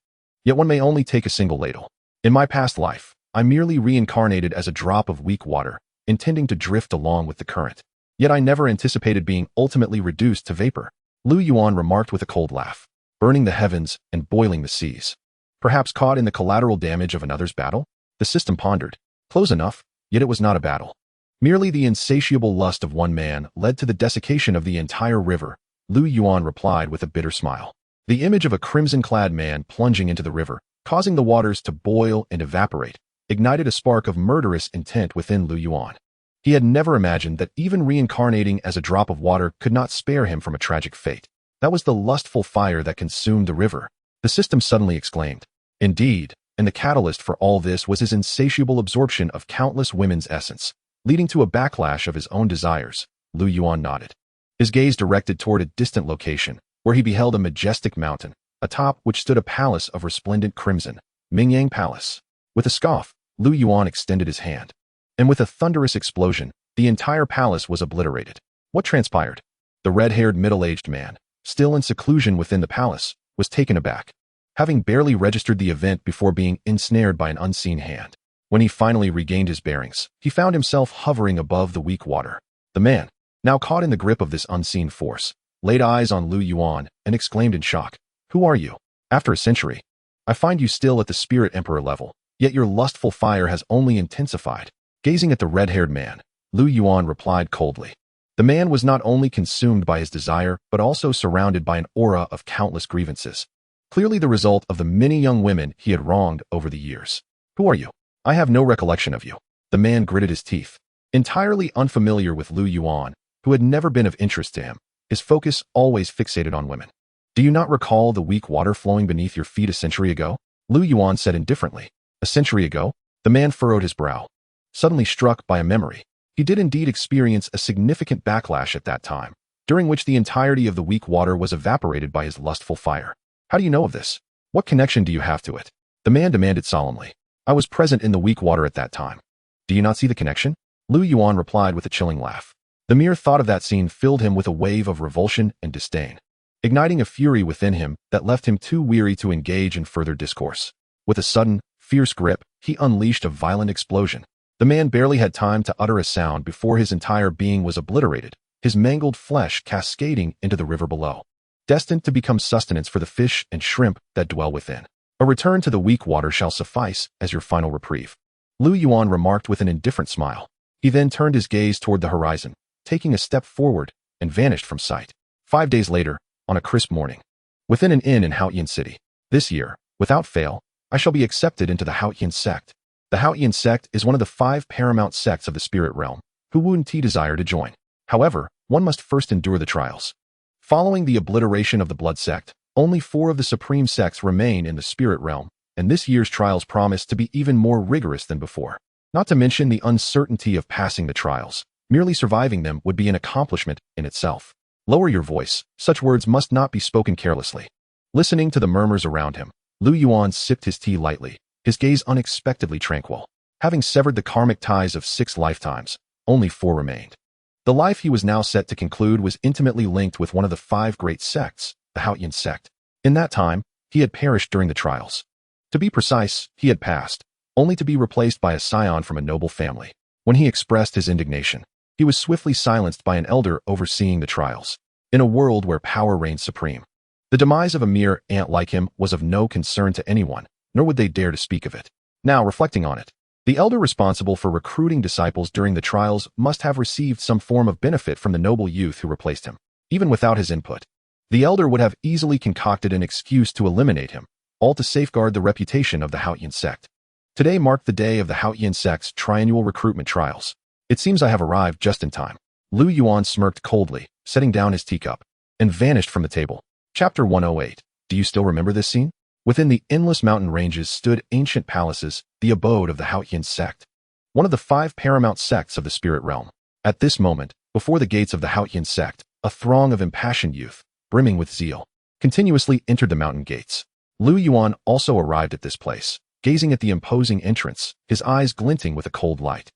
yet one may only take a single ladle. In my past life, I merely reincarnated as a drop of weak water, intending to drift along with the current. Yet I never anticipated being ultimately reduced to vapor. Lu Yuan remarked with a cold laugh, burning the heavens and boiling the seas. Perhaps caught in the collateral damage of another's battle? The system pondered. Close enough, yet it was not a battle. Merely the insatiable lust of one man led to the desiccation of the entire river, Lu Yuan replied with a bitter smile. The image of a crimson-clad man plunging into the river, causing the waters to boil and evaporate, ignited a spark of murderous intent within Lu Yuan. He had never imagined that even reincarnating as a drop of water could not spare him from a tragic fate. That was the lustful fire that consumed the river. The system suddenly exclaimed. Indeed, and the catalyst for all this was his insatiable absorption of countless women's essence, leading to a backlash of his own desires. Lu Yuan nodded, his gaze directed toward a distant location, where he beheld a majestic mountain, atop which stood a palace of resplendent crimson, Mingyang Palace. With a scoff, Lu Yuan extended his hand, and with a thunderous explosion, the entire palace was obliterated. What transpired? The red-haired middle-aged man, still in seclusion within the palace, was taken aback, having barely registered the event before being ensnared by an unseen hand. When he finally regained his bearings, he found himself hovering above the weak water. The man, now caught in the grip of this unseen force, laid eyes on Lu Yuan and exclaimed in shock, Who are you? After a century, I find you still at the spirit emperor level, yet your lustful fire has only intensified. Gazing at the red-haired man, Lu Yuan replied coldly. The man was not only consumed by his desire, but also surrounded by an aura of countless grievances, clearly the result of the many young women he had wronged over the years. Who are you? I have no recollection of you. The man gritted his teeth. Entirely unfamiliar with Lu Yuan, who had never been of interest to him, his focus always fixated on women. Do you not recall the weak water flowing beneath your feet a century ago? Lu Yuan said indifferently. A century ago? The man furrowed his brow, suddenly struck by a memory. He did indeed experience a significant backlash at that time, during which the entirety of the weak water was evaporated by his lustful fire. How do you know of this? What connection do you have to it? The man demanded solemnly. I was present in the weak water at that time. Do you not see the connection? Lu Yuan replied with a chilling laugh. The mere thought of that scene filled him with a wave of revulsion and disdain, igniting a fury within him that left him too weary to engage in further discourse. With a sudden, fierce grip, he unleashed a violent explosion. The man barely had time to utter a sound before his entire being was obliterated, his mangled flesh cascading into the river below, destined to become sustenance for the fish and shrimp that dwell within. A return to the weak water shall suffice as your final reprieve, Lu Yuan remarked with an indifferent smile. He then turned his gaze toward the horizon, taking a step forward, and vanished from sight. 5 days later, on a crisp morning, within an inn in Haotian City. This year, without fail, I shall be accepted into the Haotian sect. The Haotian sect is one of the 5 paramount sects of the spirit realm, who wouldn't desire to join. However, one must first endure the trials. Following the obliteration of the blood sect, only 4 of the supreme sects remain in the spirit realm, and this year's trials promise to be even more rigorous than before. Not to mention the uncertainty of passing the trials. Merely surviving them would be an accomplishment in itself. Lower your voice, such words must not be spoken carelessly. Listening to the murmurs around him, Lu Yuan sipped his tea lightly, his gaze unexpectedly tranquil. Having severed the karmic ties of 6 lifetimes, only 4 remained. The life he was now set to conclude was intimately linked with one of the 5 great sects, the Haotian sect. In that time, he had perished during the trials. To be precise, he had passed, only to be replaced by a scion from a noble family. When he expressed his indignation, he was swiftly silenced by an elder overseeing the trials. In a world where power reigned supreme, the demise of a mere ant like him was of no concern to anyone, nor would they dare to speak of it. Now, reflecting on it, the elder responsible for recruiting disciples during the trials must have received some form of benefit from the noble youth who replaced him. Even without his input, the elder would have easily concocted an excuse to eliminate him, all to safeguard the reputation of the Haotian sect. Today marked the day of the Haotian sect's triennial recruitment trials. It seems I have arrived just in time. Lu Yuan smirked coldly, setting down his teacup, and vanished from the table. Chapter 108. Do you still remember this scene? Within the endless mountain ranges stood ancient palaces, the abode of the Haotian sect, one of the 5 paramount sects of the spirit realm. At this moment, before the gates of the Haotian sect, a throng of impassioned youth, brimming with zeal, continuously entered the mountain gates. Lu Yuan also arrived at this place, gazing at the imposing entrance, his eyes glinting with a cold light.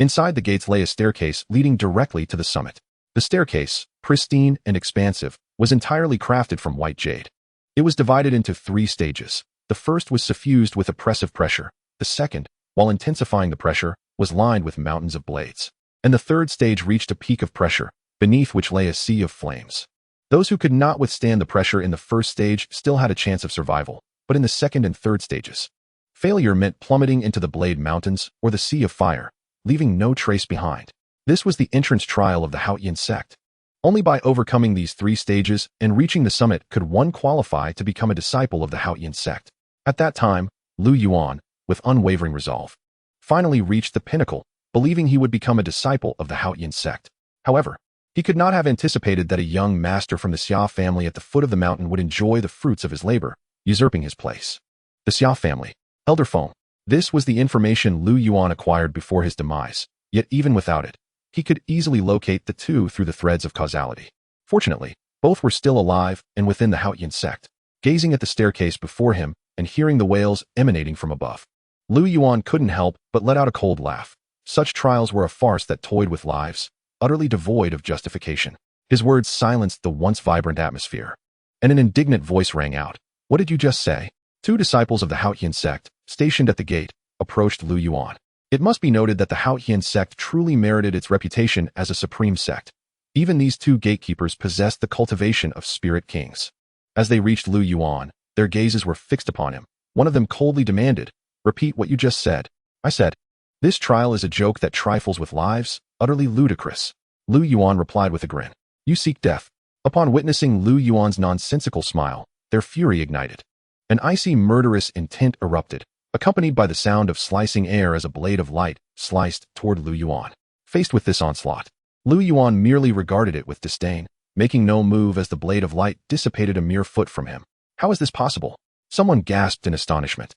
Inside the gates lay a staircase leading directly to the summit. The staircase, pristine and expansive, was entirely crafted from white jade. It was divided into 3 stages. The first was suffused with oppressive pressure. The second, while intensifying the pressure, was lined with mountains of blades. And the third stage reached a peak of pressure, beneath which lay a sea of flames. Those who could not withstand the pressure in the first stage still had a chance of survival, but in the second and third stages, failure meant plummeting into the Blade Mountains or the Sea of Fire, leaving no trace behind. This was the entrance trial of the Haotian sect. Only by overcoming these 3 stages and reaching the summit could one qualify to become a disciple of the Haotian sect. At that time, Lu Yuan, with unwavering resolve, finally reached the pinnacle, believing he would become a disciple of the Haotian sect. However, he could not have anticipated that a young master from the Xia family at the foot of the mountain would enjoy the fruits of his labor, usurping his place. The Xia family, elder Feng. This was the information Lu Yuan acquired before his demise, yet even without it, he could easily locate the 2 through the threads of causality. Fortunately, both were still alive and within the Haotian sect, gazing at the staircase before him and hearing the wails emanating from above. Lu Yuan couldn't help but let out a cold laugh. Such trials were a farce that toyed with lives, utterly devoid of justification. His words silenced the once vibrant atmosphere, and an indignant voice rang out. What did you just say? 2 disciples of the Haotian sect, stationed at the gate, approached Lu Yuan. It must be noted that the Haotian sect truly merited its reputation as a supreme sect. Even these 2 gatekeepers possessed the cultivation of spirit kings. As they reached Lu Yuan, their gazes were fixed upon him. One of them coldly demanded, "Repeat what you just said." I said, "This trial is a joke that trifles with lives, utterly ludicrous." Lu Yuan replied with a grin. "You seek death." Upon witnessing Lu Yuan's nonsensical smile, their fury ignited. An icy murderous intent erupted, accompanied by the sound of slicing air as a blade of light sliced toward Lu Yuan. Faced with this onslaught, Lu Yuan merely regarded it with disdain, making no move as the blade of light dissipated a mere foot from him. How is this possible? Someone gasped in astonishment.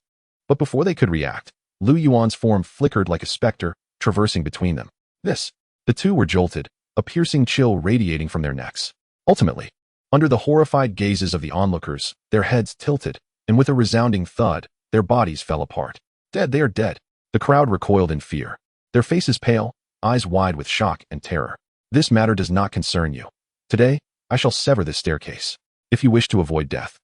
But before they could react, Lu Yuan's form flickered like a specter, traversing between them. The 2 were jolted, a piercing chill radiating from their necks. Ultimately, under the horrified gazes of the onlookers, their heads tilted, and with a resounding thud, their bodies fell apart. Dead, they are dead. The crowd recoiled in fear, their faces pale, eyes wide with shock and terror. This matter does not concern you. Today, I shall sever this staircase. If you wish to avoid death,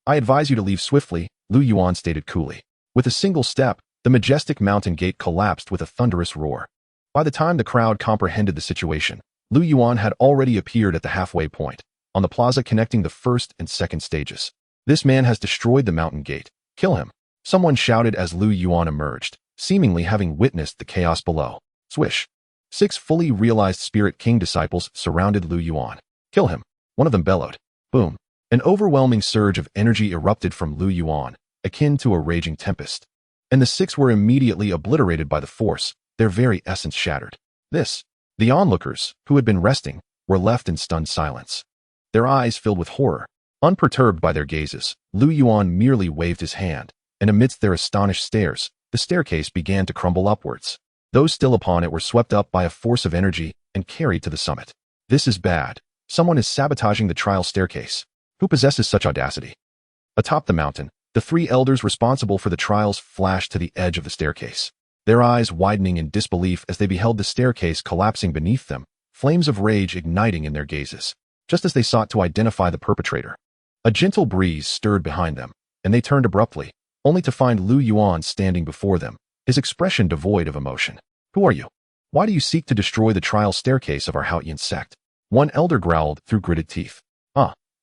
I advise you to leave swiftly, Lu Yuan stated coolly. With a single step, the majestic mountain gate collapsed with a thunderous roar. By the time the crowd comprehended the situation, Lu Yuan had already appeared at the halfway point, on the plaza connecting the first and second stages. This man has destroyed the mountain gate. Kill him. Someone shouted as Lu Yuan emerged, seemingly having witnessed the chaos below. Swish. 6 fully realized Spirit King disciples surrounded Lu Yuan. Kill him. One of them bellowed. Boom. An overwhelming surge of energy erupted from Lu Yuan, akin to a raging tempest. And the 6 were immediately obliterated by the force, their very essence shattered. The onlookers, who had been resting, were left in stunned silence. Their eyes filled with horror. Unperturbed by their gazes, Lu Yuan merely waved his hand, and amidst their astonished stares, the staircase began to crumble upwards. Those still upon it were swept up by a force of energy and carried to the summit. This is bad. Someone is sabotaging the trial staircase. Who possesses such audacity? Atop the mountain, the 3 elders responsible for the trials flashed to the edge of the staircase, their eyes widening in disbelief as they beheld the staircase collapsing beneath them, flames of rage igniting in their gazes, just as they sought to identify the perpetrator. A gentle breeze stirred behind them, and they turned abruptly, only to find Lu Yuan standing before them, his expression devoid of emotion. Who are you? Why do you seek to destroy the trial staircase of our Haotian sect? One elder growled through gritted teeth.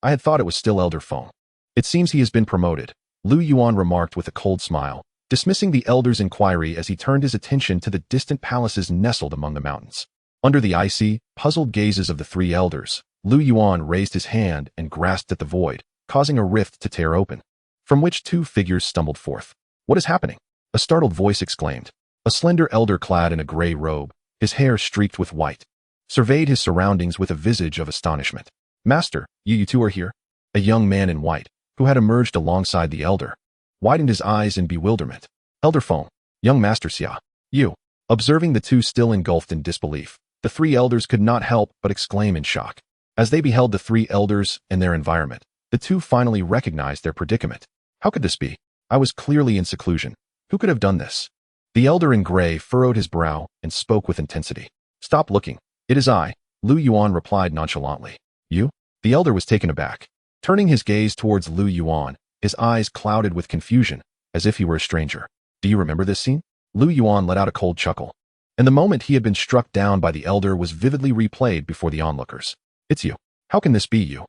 I had thought it was still Elder Feng. It seems he has been promoted, Lu Yuan remarked with a cold smile, dismissing the elder's inquiry as he turned his attention to the distant palaces nestled among the mountains. Under the icy, puzzled gazes of the 3 elders, Lu Yuan raised his hand and grasped at the void, causing a rift to tear open, from which 2 figures stumbled forth. What is happening? A startled voice exclaimed. A slender elder clad in a gray robe, his hair streaked with white, surveyed his surroundings with a visage of astonishment. Master, you 2 are here? A young man in white, who had emerged alongside the elder, widened his eyes in bewilderment. Elder Feng, young Master Xia, you. Observing the 2 still engulfed in disbelief, the 3 elders could not help but exclaim in shock. As they beheld the 3 elders and their environment, the 2 finally recognized their predicament. How could this be? I was clearly in seclusion. Who could have done this? The elder in gray furrowed his brow and spoke with intensity. Stop looking. It is I, Lu Yuan replied nonchalantly. You? The elder was taken aback. Turning his gaze towards Lu Yuan, his eyes clouded with confusion, as if he were a stranger. Do you remember this scene? Lu Yuan let out a cold chuckle. And the moment he had been struck down by the elder was vividly replayed before the onlookers. It's you. How can this be you?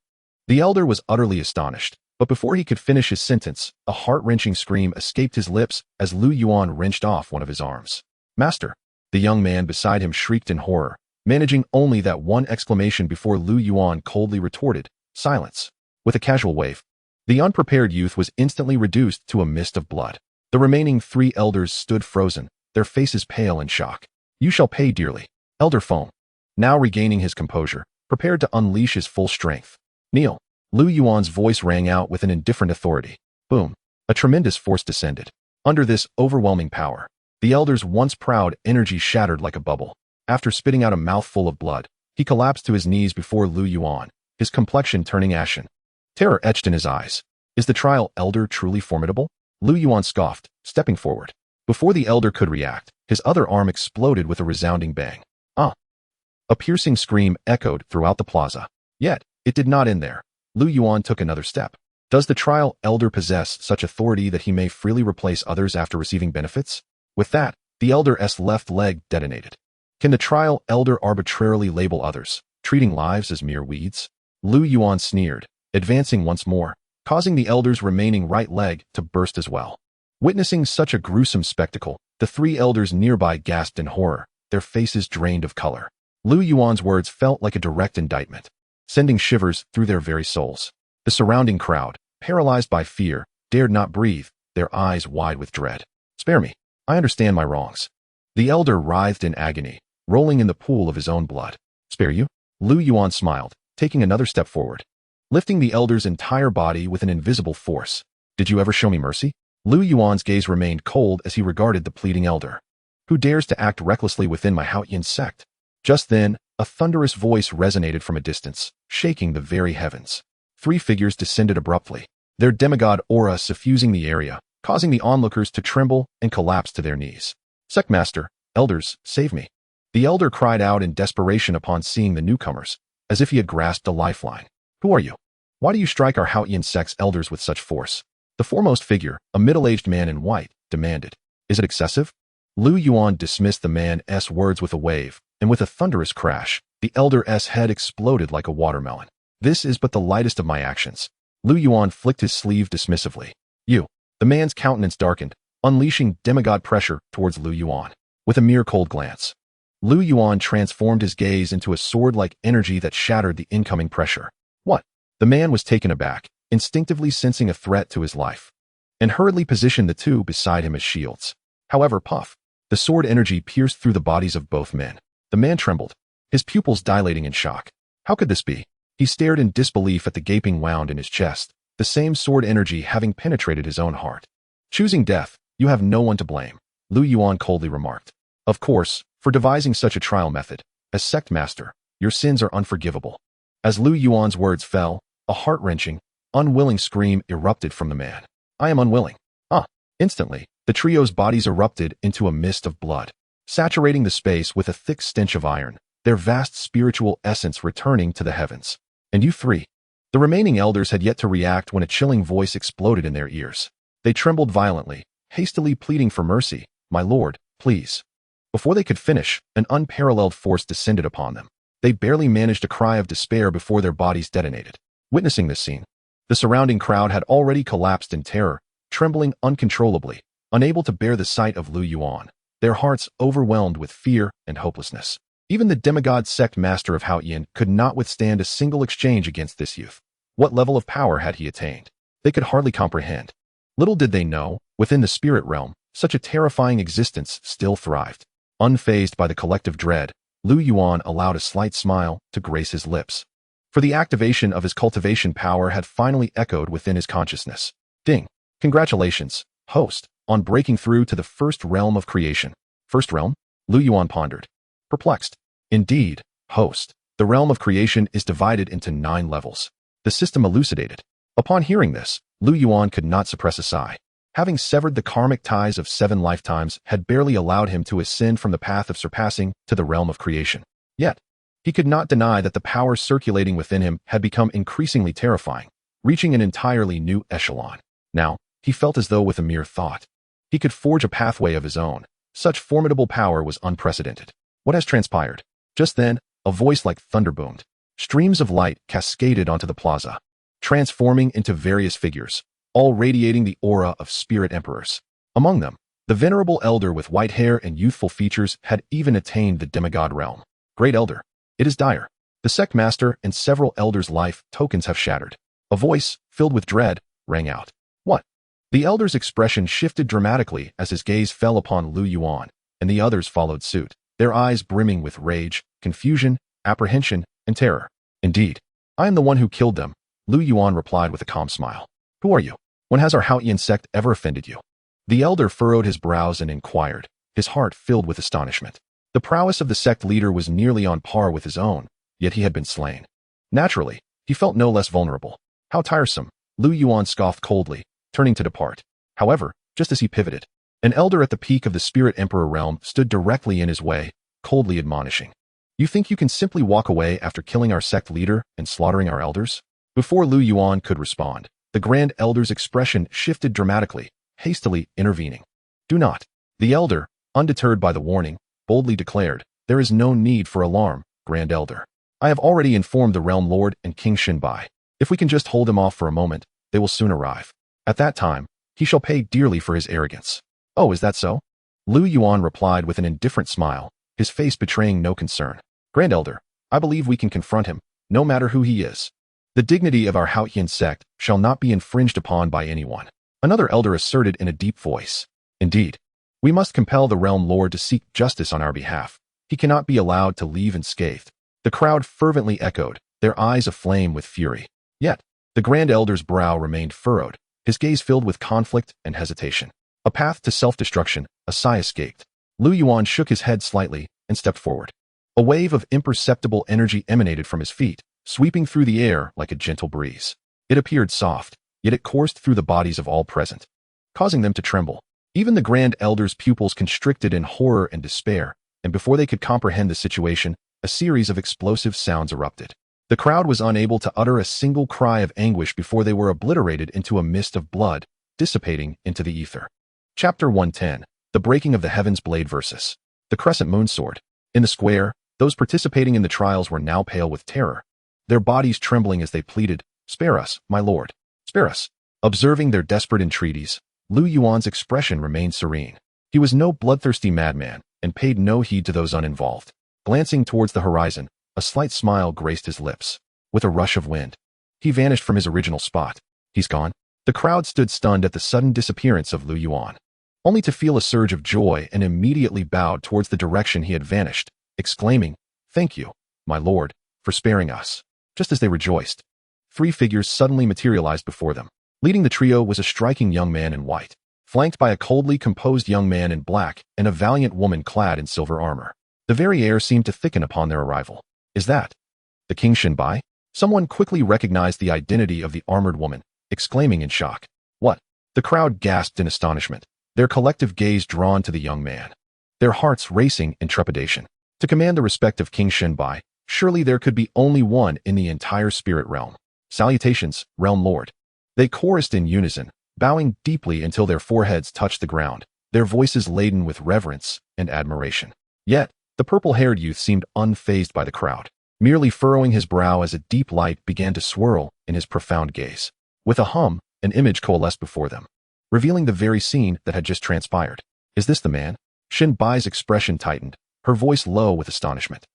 The elder was utterly astonished, but before he could finish his sentence, a heart-wrenching scream escaped his lips as Lu Yuan wrenched off one of his arms. Master! The young man beside him shrieked in horror, managing only that one exclamation before Lu Yuan coldly retorted, silence. With a casual wave, the unprepared youth was instantly reduced to a mist of blood. The remaining 3 elders stood frozen, their faces pale in shock. You shall pay dearly. Elder Feng, now regaining his composure, prepared to unleash his full strength. Kneel. Lu Yuan's voice rang out with an indifferent authority. Boom. A tremendous force descended. Under this overwhelming power, the elder's once proud energy shattered like a bubble. After spitting out a mouthful of blood, he collapsed to his knees before Lu Yuan, his complexion turning ashen. Terror etched in his eyes. Is the trial elder truly formidable? Lu Yuan scoffed, stepping forward. Before the elder could react, his other arm exploded with a resounding bang. A piercing scream echoed throughout the plaza. Yet, it did not end there. Lu Yuan took another step. Does the trial elder possess such authority that he may freely replace others after receiving benefits? With that, the elder's left leg detonated. Can the trial elder arbitrarily label others, treating lives as mere weeds? Lu Yuan sneered, advancing once more, causing the elder's remaining right leg to burst as well. Witnessing such a gruesome spectacle, the 3 elders nearby gasped in horror, their faces drained of color. Lu Yuan's words felt like a direct indictment, sending shivers through their very souls. The surrounding crowd, paralyzed by fear, dared not breathe, their eyes wide with dread. Spare me. I understand my wrongs. The elder writhed in agony, rolling in the pool of his own blood. Spare you? Lu Yuan smiled, taking another step forward, lifting the elder's entire body with an invisible force. Did you ever show me mercy? Lu Yuan's gaze remained cold as he regarded the pleading elder. Who dares to act recklessly within my Haotian sect? Just then, a thunderous voice resonated from a distance, shaking the very heavens. 3 figures descended abruptly, their demigod aura suffusing the area, causing the onlookers to tremble and collapse to their knees. Sectmaster, elders, save me. The elder cried out in desperation upon seeing the newcomers, as if he had grasped a lifeline. Who are you? Why do you strike our Haotian sect's elders with such force? The foremost figure, a middle-aged man in white, demanded. Is it excessive? Lu Yuan dismissed the man's words with a wave, and with a thunderous crash, the elder's head exploded like a watermelon. This is but the lightest of my actions. Lu Yuan flicked his sleeve dismissively. You. The man's countenance darkened, unleashing demigod pressure towards Lu Yuan. With a mere cold glance, Lu Yuan transformed his gaze into a sword-like energy that shattered the incoming pressure. What? The man was taken aback, instinctively sensing a threat to his life, and hurriedly positioned the two beside him as shields. However, puff. The sword energy pierced through the bodies of both men. The man trembled, his pupils dilating in shock. How could this be? He stared in disbelief at the gaping wound in his chest, the same sword energy having penetrated his own heart. Choosing death, you have no one to blame, Lu Yuan coldly remarked. Of course, for devising such a trial method, as sect master, your sins are unforgivable. As Lu Yuan's words fell, a heart-wrenching, unwilling scream erupted from the man. I am unwilling. Instantly, the trio's bodies erupted into a mist of blood, saturating the space with a thick stench of iron, their vast spiritual essence returning to the heavens. And you three? The remaining elders had yet to react when a chilling voice exploded in their ears. They trembled violently, hastily pleading for mercy. My lord, please. Before they could finish, an unparalleled force descended upon them. They barely managed a cry of despair before their bodies detonated. Witnessing this scene, the surrounding crowd had already collapsed in terror, trembling uncontrollably, unable to bear the sight of Lu Yuan, their hearts overwhelmed with fear and hopelessness. Even the demigod sect master of Haotian could not withstand a single exchange against this youth. What level of power had he attained? They could hardly comprehend. Little did they know, within the spirit realm, such a terrifying existence still thrived. Unfazed by the collective dread, Lu Yuan allowed a slight smile to grace his lips. For the activation of his cultivation power had finally echoed within his consciousness. Ding! Congratulations, host, on breaking through to the first realm of creation. First realm? Lu Yuan pondered. Perplexed. Indeed, host, the realm of creation is divided into 9 levels. The system elucidated. Upon hearing this, Lu Yuan could not suppress a sigh. Having severed the karmic ties of 7 lifetimes had barely allowed him to ascend from the path of surpassing to the realm of creation. Yet, he could not deny that the power circulating within him had become increasingly terrifying, reaching an entirely new echelon. Now, he felt as though with a mere thought, he could forge a pathway of his own. Such formidable power was unprecedented. What has transpired? Just then, a voice like thunder boomed. Streams of light cascaded onto the plaza, transforming into various figures, all radiating the aura of spirit emperors. Among them, the venerable elder with white hair and youthful features had even attained the demigod realm. Great elder, it is dire. The sect master and several elders' life tokens have shattered. A voice, filled with dread, rang out. What? The elder's expression shifted dramatically as his gaze fell upon Lu Yuan, and the others followed suit, their eyes brimming with rage, confusion, apprehension, and terror. Indeed, I am the one who killed them, Lu Yuan replied with a calm smile. Who are you? When has our Haotian sect ever offended you? The elder furrowed his brows and inquired, his heart filled with astonishment. The prowess of the sect leader was nearly on par with his own, yet he had been slain. Naturally, he felt no less vulnerable. How tiresome, Lu Yuan scoffed coldly, turning to depart. However, just as he pivoted, an elder at the peak of the Spirit Emperor realm stood directly in his way, coldly admonishing. You think you can simply walk away after killing our sect leader and slaughtering our elders? Before Lu Yuan could respond, the Grand Elder's expression shifted dramatically, hastily intervening. Do not. The elder, undeterred by the warning, boldly declared, there is no need for alarm, Grand Elder. I have already informed the Realm Lord and King Shinbai. If we can just hold him off for a moment, they will soon arrive. At that time, he shall pay dearly for his arrogance. Oh, is that so? Lu Yuan replied with an indifferent smile, his face betraying no concern. Grand Elder, I believe we can confront him, no matter who he is. The dignity of our Haotian sect shall not be infringed upon by anyone. Another elder asserted in a deep voice. Indeed, we must compel the Realm Lord to seek justice on our behalf. He cannot be allowed to leave unscathed. The crowd fervently echoed, their eyes aflame with fury. Yet, the Grand Elder's brow remained furrowed, his gaze filled with conflict and hesitation. A path to self-destruction, a sigh escaped. Lu Yuan shook his head slightly and stepped forward. A wave of imperceptible energy emanated from his feet, sweeping through the air like a gentle breeze. It appeared soft, yet it coursed through the bodies of all present, causing them to tremble. Even the Grand Elder's pupils constricted in horror and despair, and before they could comprehend the situation, a series of explosive sounds erupted. The crowd was unable to utter a single cry of anguish before they were obliterated into a mist of blood, dissipating into the ether. Chapter 110. The Breaking of the Heaven's Blade versus the Crescent Moon Sword. In the square, those participating in the trials were now pale with terror, their bodies trembling as they pleaded, "Spare us, my lord, spare us." Observing their desperate entreaties, Lu Yuan's expression remained serene. He was no bloodthirsty madman and paid no heed to those uninvolved. Glancing towards the horizon, a slight smile graced his lips. With a rush of wind, he vanished from his original spot. He's gone. The crowd stood stunned at the sudden disappearance of Lu Yuan, only to feel a surge of joy and immediately bowed towards the direction he had vanished, exclaiming, "Thank you, my lord, for sparing us." Just as they rejoiced, 3 figures suddenly materialized before them. Leading the trio was a striking young man in white, flanked by a coldly composed young man in black and a valiant woman clad in silver armor. The very air seemed to thicken upon their arrival. "Is that the King Shenbai?" Someone quickly recognized the identity of the armored woman, exclaiming in shock. "What?" The crowd gasped in astonishment, their collective gaze drawn to the young man, their hearts racing in trepidation. To command the respect of King Shenbai, surely there could be only one in the entire spirit realm. "Salutations, Realm Lord." They chorused in unison, bowing deeply until their foreheads touched the ground, their voices laden with reverence and admiration. Yet, the purple-haired youth seemed unfazed by the crowd, merely furrowing his brow as a deep light began to swirl in his profound gaze. With a hum, an image coalesced before them, revealing the very scene that had just transpired. "Is this the man?" Shenbai's expression tightened, her voice low with astonishment.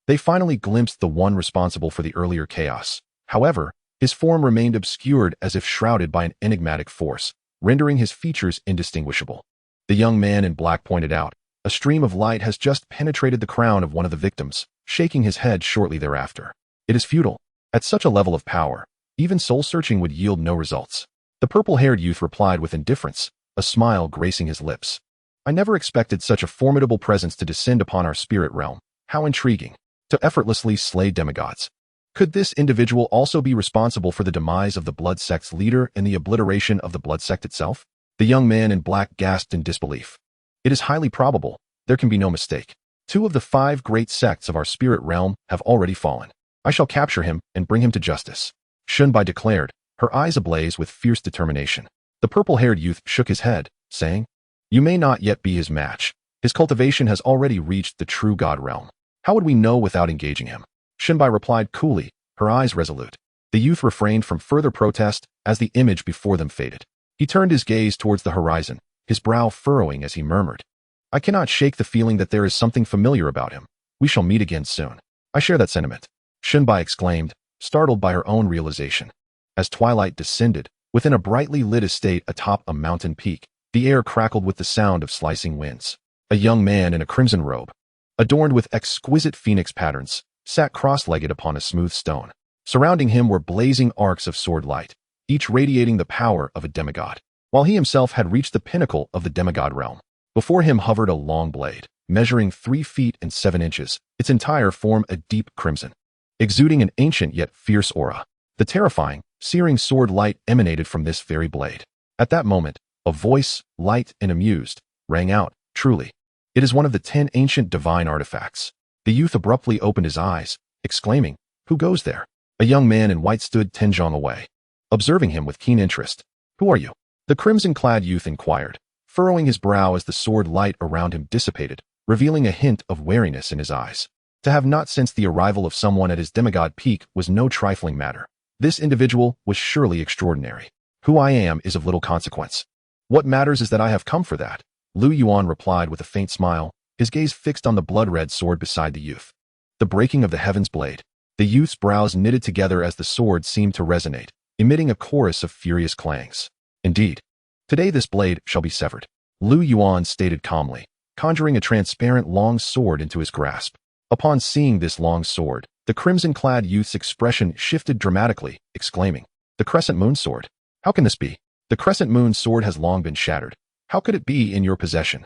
They finally glimpsed the one responsible for the earlier chaos. However, his form remained obscured as if shrouded by an enigmatic force, rendering his features indistinguishable. The young man in black pointed out, "A stream of light has just penetrated the crown of one of the victims," shaking his head shortly thereafter. "It is futile. At such a level of power, even soul-searching would yield no results." The purple-haired youth replied with indifference, a smile gracing his lips. "I never expected such a formidable presence to descend upon our spirit realm. How intriguing. To effortlessly slay demigods. Could this individual also be responsible for the demise of the Blood Sect's leader and the obliteration of the Blood Sect itself?" The young man in black gasped in disbelief. "It is highly probable. There can be no mistake. 2 of the 5 great sects of our spirit realm have already fallen. I shall capture him and bring him to justice," Shenbai declared, her eyes ablaze with fierce determination. The purple-haired youth shook his head, saying, "You may not yet be his match. His cultivation has already reached the true god realm. How would we know without engaging him?" Shenbai replied coolly, her eyes resolute. The youth refrained from further protest as the image before them faded. He turned his gaze towards the horizon, his brow furrowing as he murmured, "I cannot shake the feeling that there is something familiar about him. We shall meet again soon." "I share that sentiment," Shenbai exclaimed, startled by her own realization. As twilight descended, within a brightly lit estate atop a mountain peak, the air crackled with the sound of slicing winds. A young man in a crimson robe, adorned with exquisite phoenix patterns, sat cross-legged upon a smooth stone. Surrounding him were blazing arcs of sword light, each radiating the power of a demigod, while he himself had reached the pinnacle of the demigod realm. Before him hovered a long blade, measuring 3 feet and 7 inches, its entire form a deep crimson, exuding an ancient yet fierce aura. The terrifying, searing sword light emanated from this very blade. At that moment, a voice, light and amused, rang out, "Truly, it is one of the 10 ancient divine artifacts." The youth abruptly opened his eyes, exclaiming, "Who goes there?" A young man in white stood 10 zhang away, observing him with keen interest. "Who are you?" the crimson-clad youth inquired, furrowing his brow as the sword light around him dissipated, revealing a hint of wariness in his eyes. To have not sensed the arrival of someone at his demigod peak was no trifling matter. This individual was surely extraordinary. "Who I am is of little consequence. What matters is that I have come for that," Lu Yuan replied with a faint smile, his gaze fixed on the blood-red sword beside the youth. The breaking of the heaven's blade. The youth's brows knitted together as the sword seemed to resonate, emitting a chorus of furious clangs. "Indeed, today this blade shall be severed," Lu Yuan stated calmly, conjuring a transparent long sword into his grasp. Upon seeing this long sword, the crimson-clad youth's expression shifted dramatically, exclaiming, "The Crescent Moon Sword? How can this be? The Crescent Moon Sword has long been shattered. How could it be in your possession?"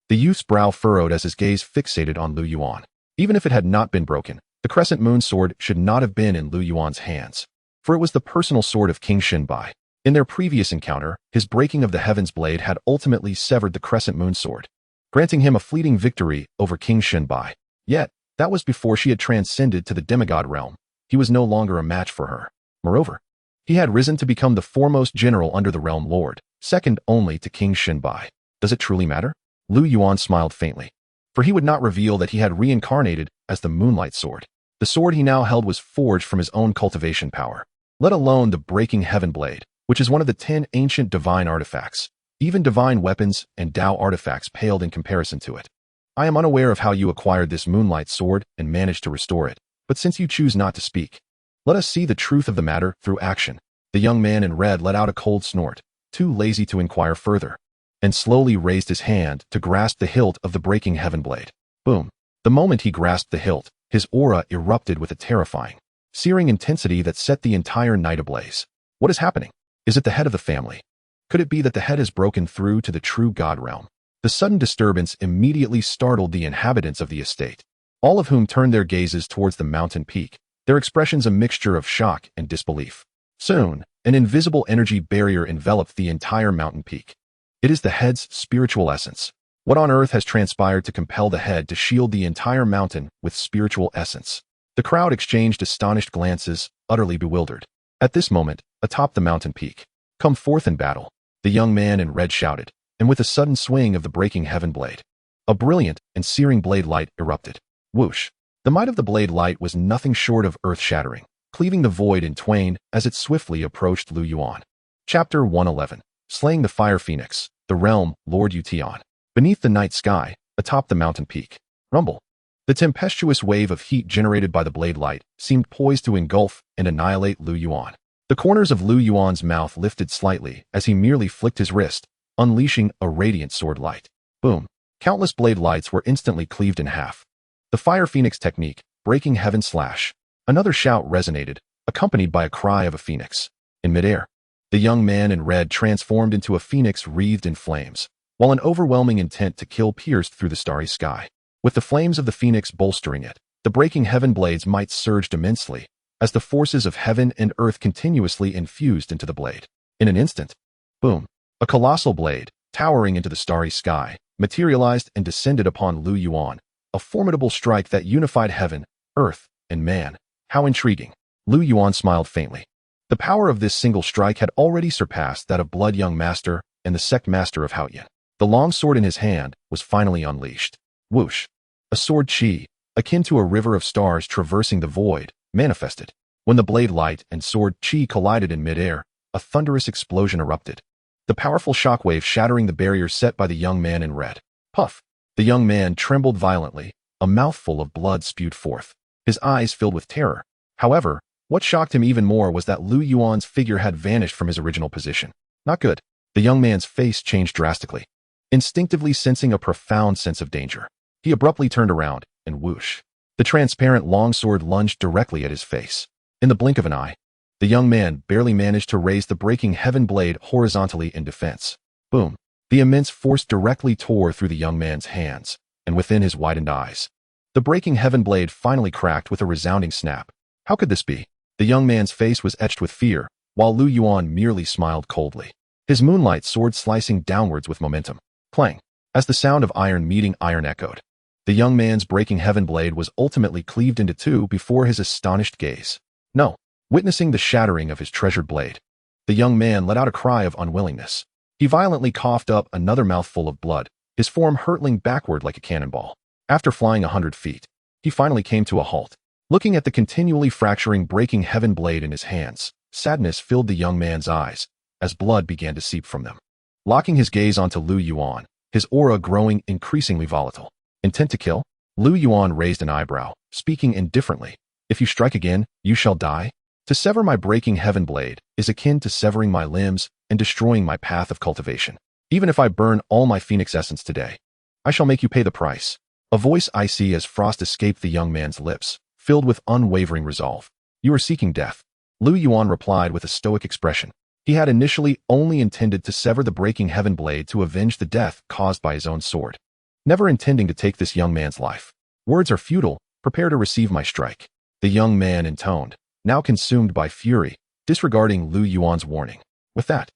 The youth's brow furrowed as his gaze fixated on Lu Yuan. Even if it had not been broken, the Crescent Moon Sword should not have been in Lu Yuan's hands, for it was the personal sword of King Shenbai. In their previous encounter, his breaking of the Heaven's Blade had ultimately severed the Crescent Moon Sword. granting him a fleeting victory over King Shenbai. Yet, that was before she had transcended to the demigod realm. He was no longer a match for her. Moreover, he had risen to become the foremost general under the realm lord, second only to King Shenbai. Does it truly matter? Lu Yuan smiled faintly, for he would not reveal that he had reincarnated as the Moonlight Sword. The sword he now held was forged from his own cultivation power, let alone the Breaking Heaven Blade, which is one of the 10 ancient divine artifacts. Even divine weapons and Tao artifacts paled in comparison to it. I am unaware of how you acquired this Moonlight Sword and managed to restore it, but since you choose not to speak, let us see the truth of the matter through action. The young man in red let out a cold snort, too lazy to inquire further, and slowly raised his hand to grasp the hilt of the Breaking Heaven Blade. Boom. The moment he grasped the hilt, his aura erupted with a terrifying, searing intensity that set the entire night ablaze. What is happening? Is it the head of the family? Could it be that the head has broken through to the true god realm? The sudden disturbance immediately startled the inhabitants of the estate, all of whom turned their gazes towards the mountain peak, their expressions a mixture of shock and disbelief. Soon, an invisible energy barrier enveloped the entire mountain peak. It is the head's spiritual essence. What on earth has transpired to compel the head to shield the entire mountain with spiritual essence? The crowd exchanged astonished glances, utterly bewildered. At this moment, atop the mountain peak, "Come forth in battle," the young man in red shouted, and with a sudden swing of the Breaking Heaven Blade, a brilliant and searing blade light erupted. Whoosh! The might of the blade light was nothing short of earth-shattering, cleaving the void in twain as it swiftly approached Lu Yuan. Chapter 111. Slaying the Fire Phoenix, the Realm, Lord Yuan. Beneath the night sky, atop the mountain peak. Rumble. The tempestuous wave of heat generated by the blade light seemed poised to engulf and annihilate Lu Yuan. The corners of Lu Yuan's mouth lifted slightly as he merely flicked his wrist, unleashing a radiant sword light. Boom. Countless blade lights were instantly cleaved in half. The Fire Phoenix technique, Breaking Heaven Slash. Another shout resonated, accompanied by a cry of a phoenix. In midair, the young man in red transformed into a phoenix wreathed in flames, while an overwhelming intent to kill pierced through the starry sky. With the flames of the phoenix bolstering it, the Breaking Heaven Blade's might surged immensely, as the forces of heaven and earth continuously infused into the blade. In an instant, boom, a colossal blade, towering into the starry sky, materialized and descended upon Lu Yuan, a formidable strike that unified heaven, earth, and man. How intriguing. Lu Yuan smiled faintly. The power of this single strike had already surpassed that of Blood Young Master and the Sect Master of Haoyan. The long sword in his hand was finally unleashed. Whoosh! A sword chi, akin to a river of stars traversing the void, manifested. When the blade light and sword chi collided in midair, a thunderous explosion erupted, the powerful shockwave shattering the barrier set by the young man in red. Puff! The young man trembled violently, a mouthful of blood spewed forth, his eyes filled with terror. However, what shocked him even more was that Lu Yuan's figure had vanished from his original position. Not good. The young man's face changed drastically, instinctively sensing a profound sense of danger. He abruptly turned around, and whoosh! The transparent longsword lunged directly at his face. In the blink of an eye, the young man barely managed to raise the Breaking Heaven Blade horizontally in defense. Boom! The immense force directly tore through the young man's hands, and within his widened eyes. The Breaking Heaven Blade finally cracked with a resounding snap. How could this be? The young man's face was etched with fear, while Lu Yuan merely smiled coldly, his moonlight sword slicing downwards with momentum. Clang! As the sound of iron meeting iron echoed, the young man's Breaking Heaven Blade was ultimately cleaved into two before his astonished gaze. No! Witnessing the shattering of his treasured blade, the young man let out a cry of unwillingness. He violently coughed up another mouthful of blood, his form hurtling backward like a cannonball. After flying 100 feet, he finally came to a halt. Looking at the continually fracturing Breaking Heaven Blade in his hands, sadness filled the young man's eyes, as blood began to seep from them. Locking his gaze onto Lu Yuan, his aura growing increasingly volatile. Intent to kill? Lu Yuan raised an eyebrow, speaking indifferently. If you strike again, you shall die. To sever my Breaking Heaven Blade is akin to severing my limbs and destroying my path of cultivation. Even if I burn all my phoenix essence today, I shall make you pay the price. A voice icy as frost escaped the young man's lips, filled with unwavering resolve. You are seeking death. Lu Yuan replied with a stoic expression. He had initially only intended to sever the Breaking Heaven Blade to avenge the death caused by his own sword, never intending to take this young man's life. Words are futile. Prepare to receive my strike. The young man intoned, now consumed by fury, disregarding Lu Yuan's warning. With that,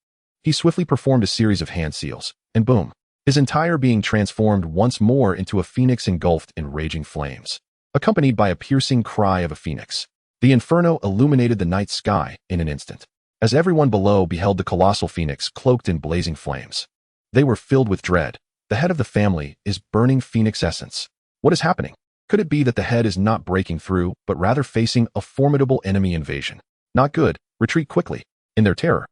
he swiftly performed a series of hand seals, and boom! his entire being transformed once more into a phoenix engulfed in raging flames. Accompanied by a piercing cry of a phoenix, the inferno illuminated the night sky in an instant. As everyone below beheld the colossal phoenix cloaked in blazing flames, they were filled with dread. The head of the family is burning phoenix essence. What is happening? Could it be that the head is not breaking through, but rather facing a formidable enemy invasion? Not good. Retreat quickly. In their terror,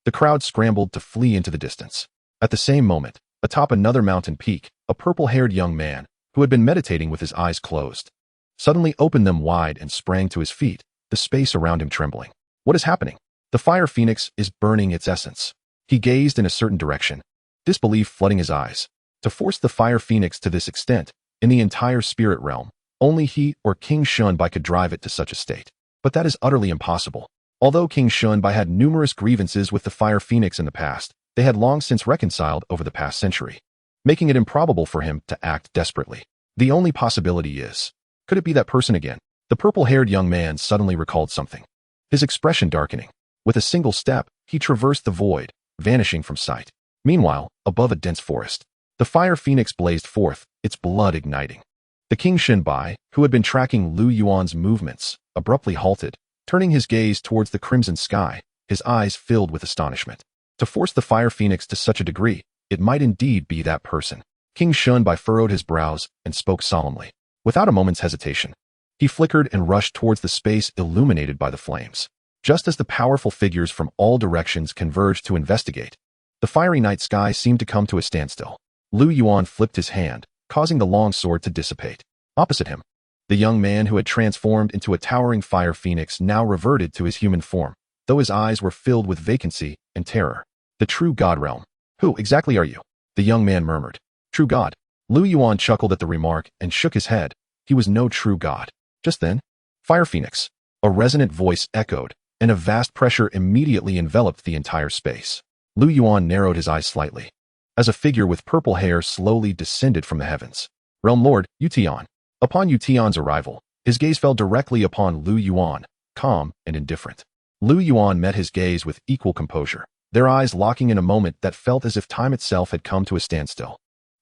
the crowd scrambled to flee into the distance. At the same moment, atop another mountain peak, a purple-haired young man, who had been meditating with his eyes closed, suddenly opened them wide and sprang to his feet, the space around him trembling. What is happening? The fire phoenix is burning its essence. He gazed in a certain direction, disbelief flooding his eyes. To force the fire phoenix to this extent, in the entire spirit realm, only he or King Shunbai could drive it to such a state. But that is utterly impossible. Although King Shunbai had numerous grievances with the fire phoenix in the past, they had long since reconciled over the past century, making it improbable for him to act desperately. The only possibility is, could it be that person again? The purple-haired young man suddenly recalled something, his expression darkening. With a single step, he traversed the void, vanishing from sight. Meanwhile, above a dense forest, the fire phoenix blazed forth, its blood igniting. The King Shunbai, who had been tracking Lu Yuan's movements, abruptly halted, turning his gaze towards the crimson sky, his eyes filled with astonishment. To force the fire phoenix to such a degree, it might indeed be that person. King Shunbai furrowed his brows and spoke solemnly. Without a moment's hesitation, he flickered and rushed towards the space illuminated by the flames. Just as the powerful figures from all directions converged to investigate, the fiery night sky seemed to come to a standstill. Lu Yuan flipped his hand, causing the long sword to dissipate. Opposite him, the young man who had transformed into a towering fire phoenix now reverted to his human form, though his eyes were filled with vacancy and terror. The true god realm. Who exactly are you? The young man murmured. True god. Lu Yuan chuckled at the remark and shook his head. He was no true god. Just then, fire phoenix. A resonant voice echoed, and a vast pressure immediately enveloped the entire space. Lu Yuan narrowed his eyes slightly, as a figure with purple hair slowly descended from the heavens. Realm Lord, Yutian. Upon Yutian's arrival, his gaze fell directly upon Lu Yuan, calm and indifferent. Lu Yuan met his gaze with equal composure, their eyes locking in a moment that felt as if time itself had come to a standstill.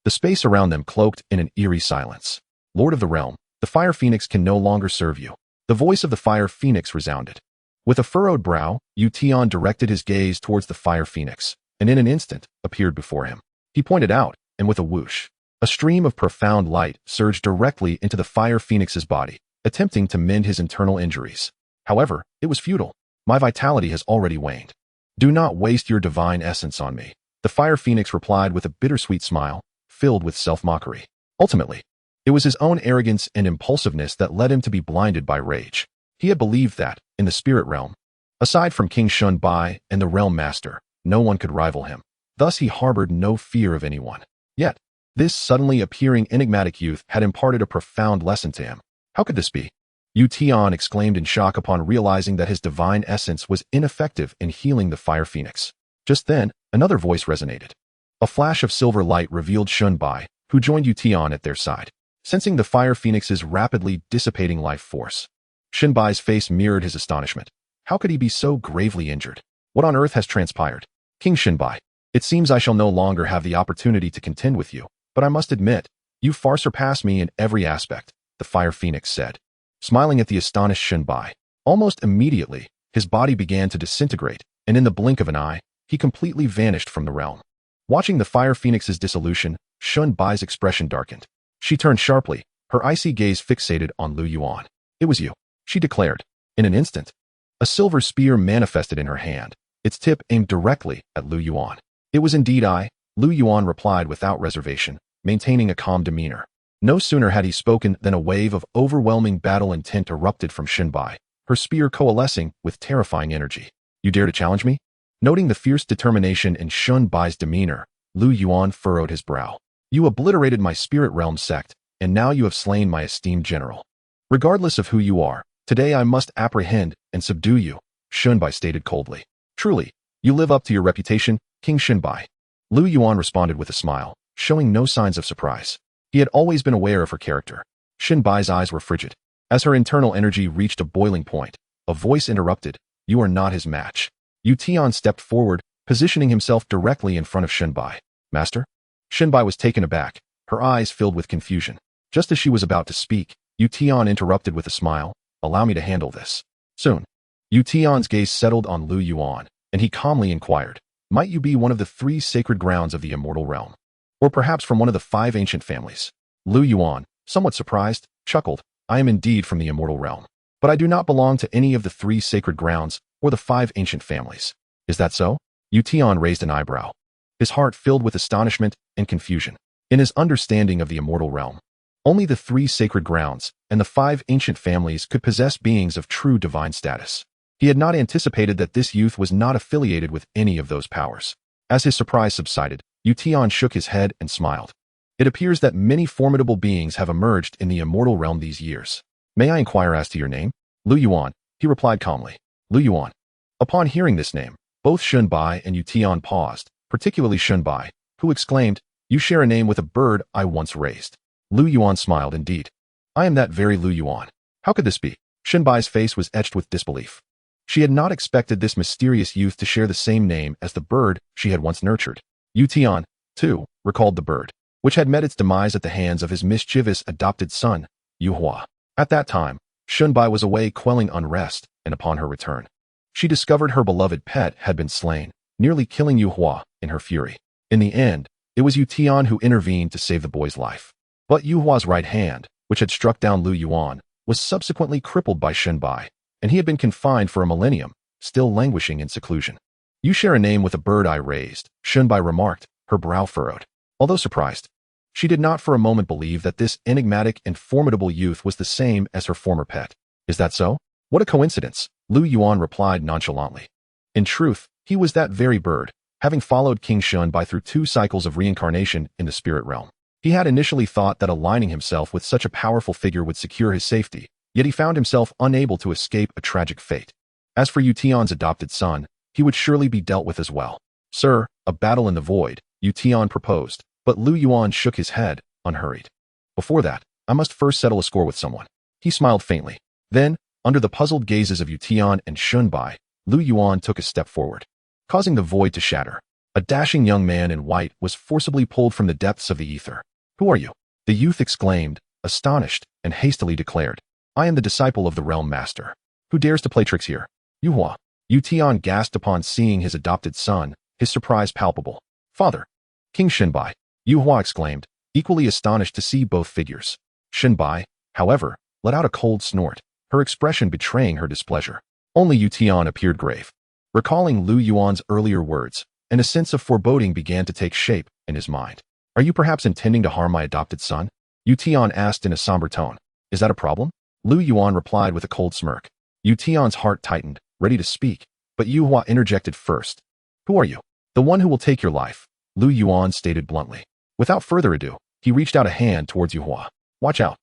The space around them cloaked in an eerie silence. Lord of the realm, the fire phoenix can no longer serve you. The voice of the fire phoenix resounded. With a furrowed brow, Yutian directed his gaze towards the fire phoenix, and in an instant, appeared before him. He pointed out, and with a whoosh, a stream of profound light surged directly into the fire phoenix's body, attempting to mend his internal injuries. However, it was futile. My vitality has already waned. Do not waste your divine essence on me. The fire phoenix replied with a bittersweet smile, filled with self-mockery. Ultimately, it was his own arrogance and impulsiveness that led him to be blinded by rage. He had believed that, in the spirit realm, aside from King Shunbai and the realm master, no one could rival him. Thus he harbored no fear of anyone. Yet, this suddenly appearing enigmatic youth had imparted a profound lesson to him. How could this be? Yutian exclaimed in shock upon realizing that his divine essence was ineffective in healing the fire phoenix. Just then, another voice resonated. A flash of silver light revealed Shunbai, who joined Yutian at their side. Sensing the fire phoenix's rapidly dissipating life force, Shunbai's face mirrored his astonishment. How could he be so gravely injured? What on earth has transpired? King Shunbai, it seems I shall no longer have the opportunity to contend with you, but I must admit, you far surpass me in every aspect, the fire phoenix said. Smiling at the astonished Shunbai, almost immediately, his body began to disintegrate, and in the blink of an eye, he completely vanished from the realm. Watching the fire phoenix's dissolution, Shunbai's expression darkened. She turned sharply, her icy gaze fixated on Lu Yuan. It was you, she declared. In an instant, a silver spear manifested in her hand, its tip aimed directly at Lu Yuan. It was indeed I, Lu Yuan replied without reservation, maintaining a calm demeanor. No sooner had he spoken than a wave of overwhelming battle intent erupted from Shunbai, her spear coalescing with terrifying energy. You dare to challenge me? Noting the fierce determination in Shunbai's demeanor, Lu Yuan furrowed his brow. You obliterated my spirit realm sect, and now you have slain my esteemed general. Regardless of who you are, today I must apprehend and subdue you, Shunbai stated coldly. Truly, you live up to your reputation, King Shunbai. Lu Yuan responded with a smile, showing no signs of surprise. He had always been aware of her character. Shunbai's eyes were frigid. As her internal energy reached a boiling point, a voice interrupted. You are not his match. Yutian stepped forward, positioning himself directly in front of Shunbai. Master? Shinbai was taken aback, her eyes filled with confusion. Just as she was about to speak, Yuan interrupted with a smile. Allow me to handle this. Soon. Yuan's gaze settled on Lu Yuan, and he calmly inquired, might you be one of the 3 sacred grounds of the immortal realm? Or perhaps from one of the 5 ancient families? Lu Yuan, somewhat surprised, chuckled, I am indeed from the immortal realm. But I do not belong to any of the 3 sacred grounds or the 5 ancient families. Is that so? Yuan raised an eyebrow, his heart filled with astonishment and confusion. In his understanding of the immortal realm, only the 3 sacred grounds and the 5 ancient families could possess beings of true divine status. He had not anticipated that this youth was not affiliated with any of those powers. As his surprise subsided, Yuan shook his head and smiled. It appears that many formidable beings have emerged in the immortal realm these years. May I inquire as to your name? Lu Yuan, he replied calmly. Lu Yuan. Upon hearing this name, both Shinbai and Yuan paused, particularly Shinbai, who exclaimed, you share a name with a bird I once raised. Lu Yuan smiled indeed. I am that very Lu Yuan. How could this be? Shinbai's face was etched with disbelief. She had not expected this mysterious youth to share the same name as the bird she had once nurtured. Yuan, too, recalled the bird, which had met its demise at the hands of his mischievous adopted son, Yuhua. At that time, Shinbai was away quelling unrest, and upon her return, she discovered her beloved pet had been slain, nearly killing Yuhua in her fury. In the end, it was Yuan who intervened to save the boy's life. But Yuhua's right hand, which had struck down Lu Yuan, was subsequently crippled by Shinbai, and he had been confined for a millennium, still languishing in seclusion. You share a name with a bird I raised, Shinbai remarked, her brow furrowed. Although surprised, she did not for a moment believe that this enigmatic and formidable youth was the same as her former pet. Is that so? What a coincidence, Lu Yuan replied nonchalantly. In truth, he was that very bird, having followed King Shinbai through 2 cycles of reincarnation in the spirit realm. He had initially thought that aligning himself with such a powerful figure would secure his safety, yet he found himself unable to escape a tragic fate. As for Yuan's adopted son, he would surely be dealt with as well. Sir, a battle in the void, Yuan proposed, but Lu Yuan shook his head, unhurried. Before that, I must first settle a score with someone. He smiled faintly. Then, under the puzzled gazes of Yuan and Shinbai, Lu Yuan took a step forward, causing the void to shatter. A dashing young man in white was forcibly pulled from the depths of the ether. Who are you? The youth exclaimed, astonished, and hastily declared, I am the disciple of the realm master. Who dares to play tricks here? Yuhua. Yuan gasped upon seeing his adopted son, his surprise palpable. Father. King Shinbai. Yuhua exclaimed, equally astonished to see both figures. Shinbai, however, let out a cold snort, her expression betraying her displeasure. Only Yuan appeared grave. Recalling Lu Yuan's earlier words, and a sense of foreboding began to take shape in his mind. Are you perhaps intending to harm my adopted son? Yuan asked in a somber tone. Is that a problem? Lu Yuan replied with a cold smirk. Yuan's heart tightened, ready to speak, but Yuhua interjected first. Who are you? The one who will take your life, Lu Yuan stated bluntly. Without further ado, he reached out a hand towards Yuhua. Watch out.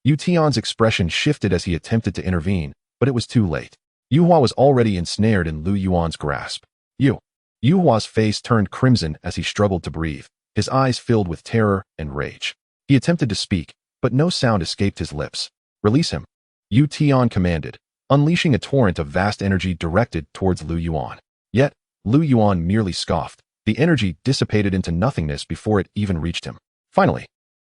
Yuan's expression shifted as he attempted to intervene, but it was too late. Yuhua was already ensnared in Lu Yuan's grasp. Yuhua's face turned crimson as he struggled to breathe, his eyes filled with terror and rage. He attempted to speak, but no sound escaped his lips. Release him, Yuan commanded, unleashing a torrent of vast energy directed towards Lu Yuan. Yet, Lu Yuan merely scoffed. The energy dissipated into nothingness before it even reached him. Finally,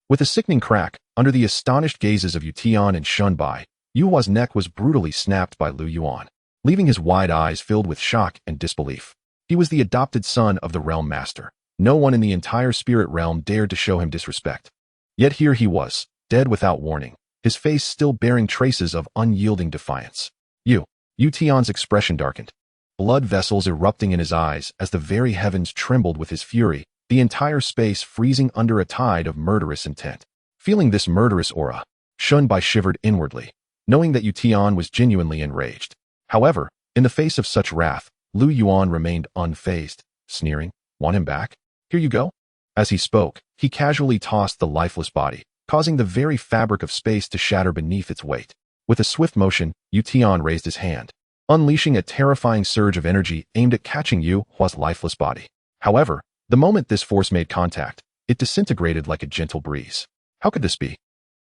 with a sickening crack, under the astonished gazes of Yuan and Shinbai, Yuhua's neck was brutally snapped by Lu Yuan, leaving his wide eyes filled with shock and disbelief. He was the adopted son of the realm master. No one in the entire spirit realm dared to show him disrespect. Yet here he was, dead without warning, his face still bearing traces of unyielding defiance. Yuan's expression darkened, blood vessels erupting in his eyes as the very heavens trembled with his fury, the entire space freezing under a tide of murderous intent. Feeling this murderous aura, Shinbai shivered inwardly, knowing that Yuan was genuinely enraged. However, in the face of such wrath, Lu Yuan remained unfazed, sneering, want him back? Here you go. As he spoke, he casually tossed the lifeless body, causing the very fabric of space to shatter beneath its weight. With a swift motion, Yuan raised his hand, unleashing a terrifying surge of energy aimed at catching Yuhua's lifeless body. However, the moment this force made contact, it disintegrated like a gentle breeze. How could this be?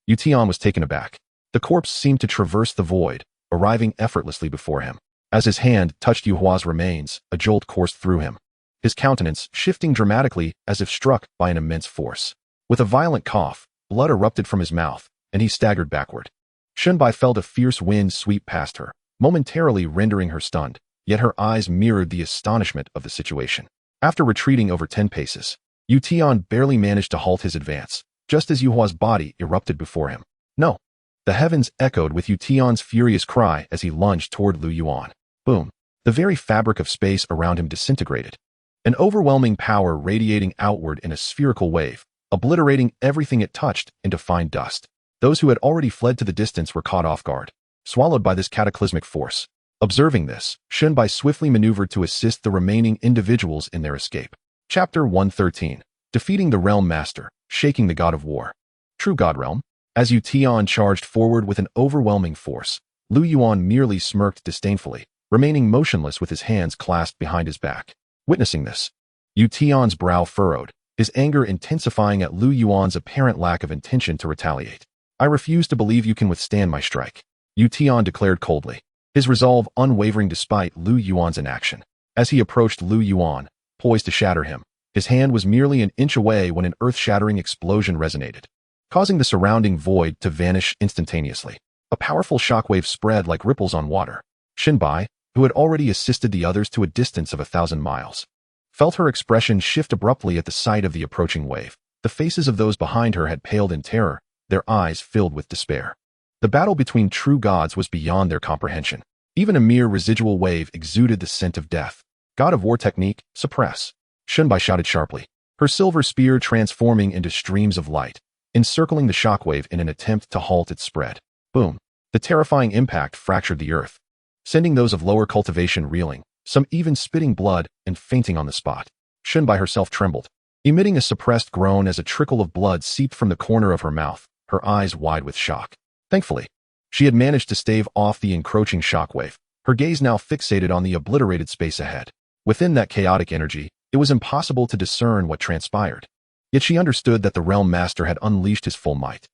Yuan was taken aback. The corpse seemed to traverse the void, arriving effortlessly before him. As his hand touched Yuhua's remains, a jolt coursed through him. his countenance shifting dramatically as if struck by an immense force. With a violent cough, blood erupted from his mouth, and he staggered backward. Shunbai felt a fierce wind sweep past her, momentarily rendering her stunned, yet her eyes mirrored the astonishment of the situation. After retreating over 10 paces, Tian barely managed to halt his advance, just as Yuhua's body erupted before him. No! The heavens echoed with Tian's furious cry as he lunged toward Lu Yuan. Boom! The very fabric of space around him disintegrated. An overwhelming power radiating outward in a spherical wave, obliterating everything it touched into fine dust. Those who had already fled to the distance were caught off guard, swallowed by this cataclysmic force. Observing this, Shunbai swiftly maneuvered to assist the remaining individuals in their escape. Chapter 113. Defeating the Realm Master, Shaking the God of War. True God Realm? As Tian charged forward with an overwhelming force, Lu Yuan merely smirked disdainfully, remaining motionless with his hands clasped behind his back. Witnessing this, Tian's brow furrowed, his anger intensifying at Lu Yuan's apparent lack of intention to retaliate. I refuse to believe you can withstand my strike, Tian declared coldly, his resolve unwavering despite Lu Yuan's inaction. As he approached Lu Yuan, poised to shatter him, his hand was merely an inch away when an earth-shattering explosion resonated, causing the surrounding void to vanish instantaneously. A powerful shockwave spread like ripples on water. Shunbai, who had already assisted the others to a distance of 1,000 miles, felt her expression shift abruptly at the sight of the approaching wave. The faces of those behind her had paled in terror, their eyes filled with despair. The battle between true gods was beyond their comprehension. Even a mere residual wave exuded the scent of death. God of War technique, suppress. Shunbai shouted sharply, her silver spear transforming into streams of light, encircling the shockwave in an attempt to halt its spread. Boom! The terrifying impact fractured the earth, sending those of lower cultivation reeling, some even spitting blood and fainting on the spot. Shunbai herself trembled, emitting a suppressed groan as a trickle of blood seeped from the corner of her mouth, her eyes wide with shock. Thankfully, she had managed to stave off the encroaching shockwave, her gaze now fixated on the obliterated space ahead. Within that chaotic energy, it was impossible to discern what transpired. Yet she understood that the Realm Master had unleashed his full might.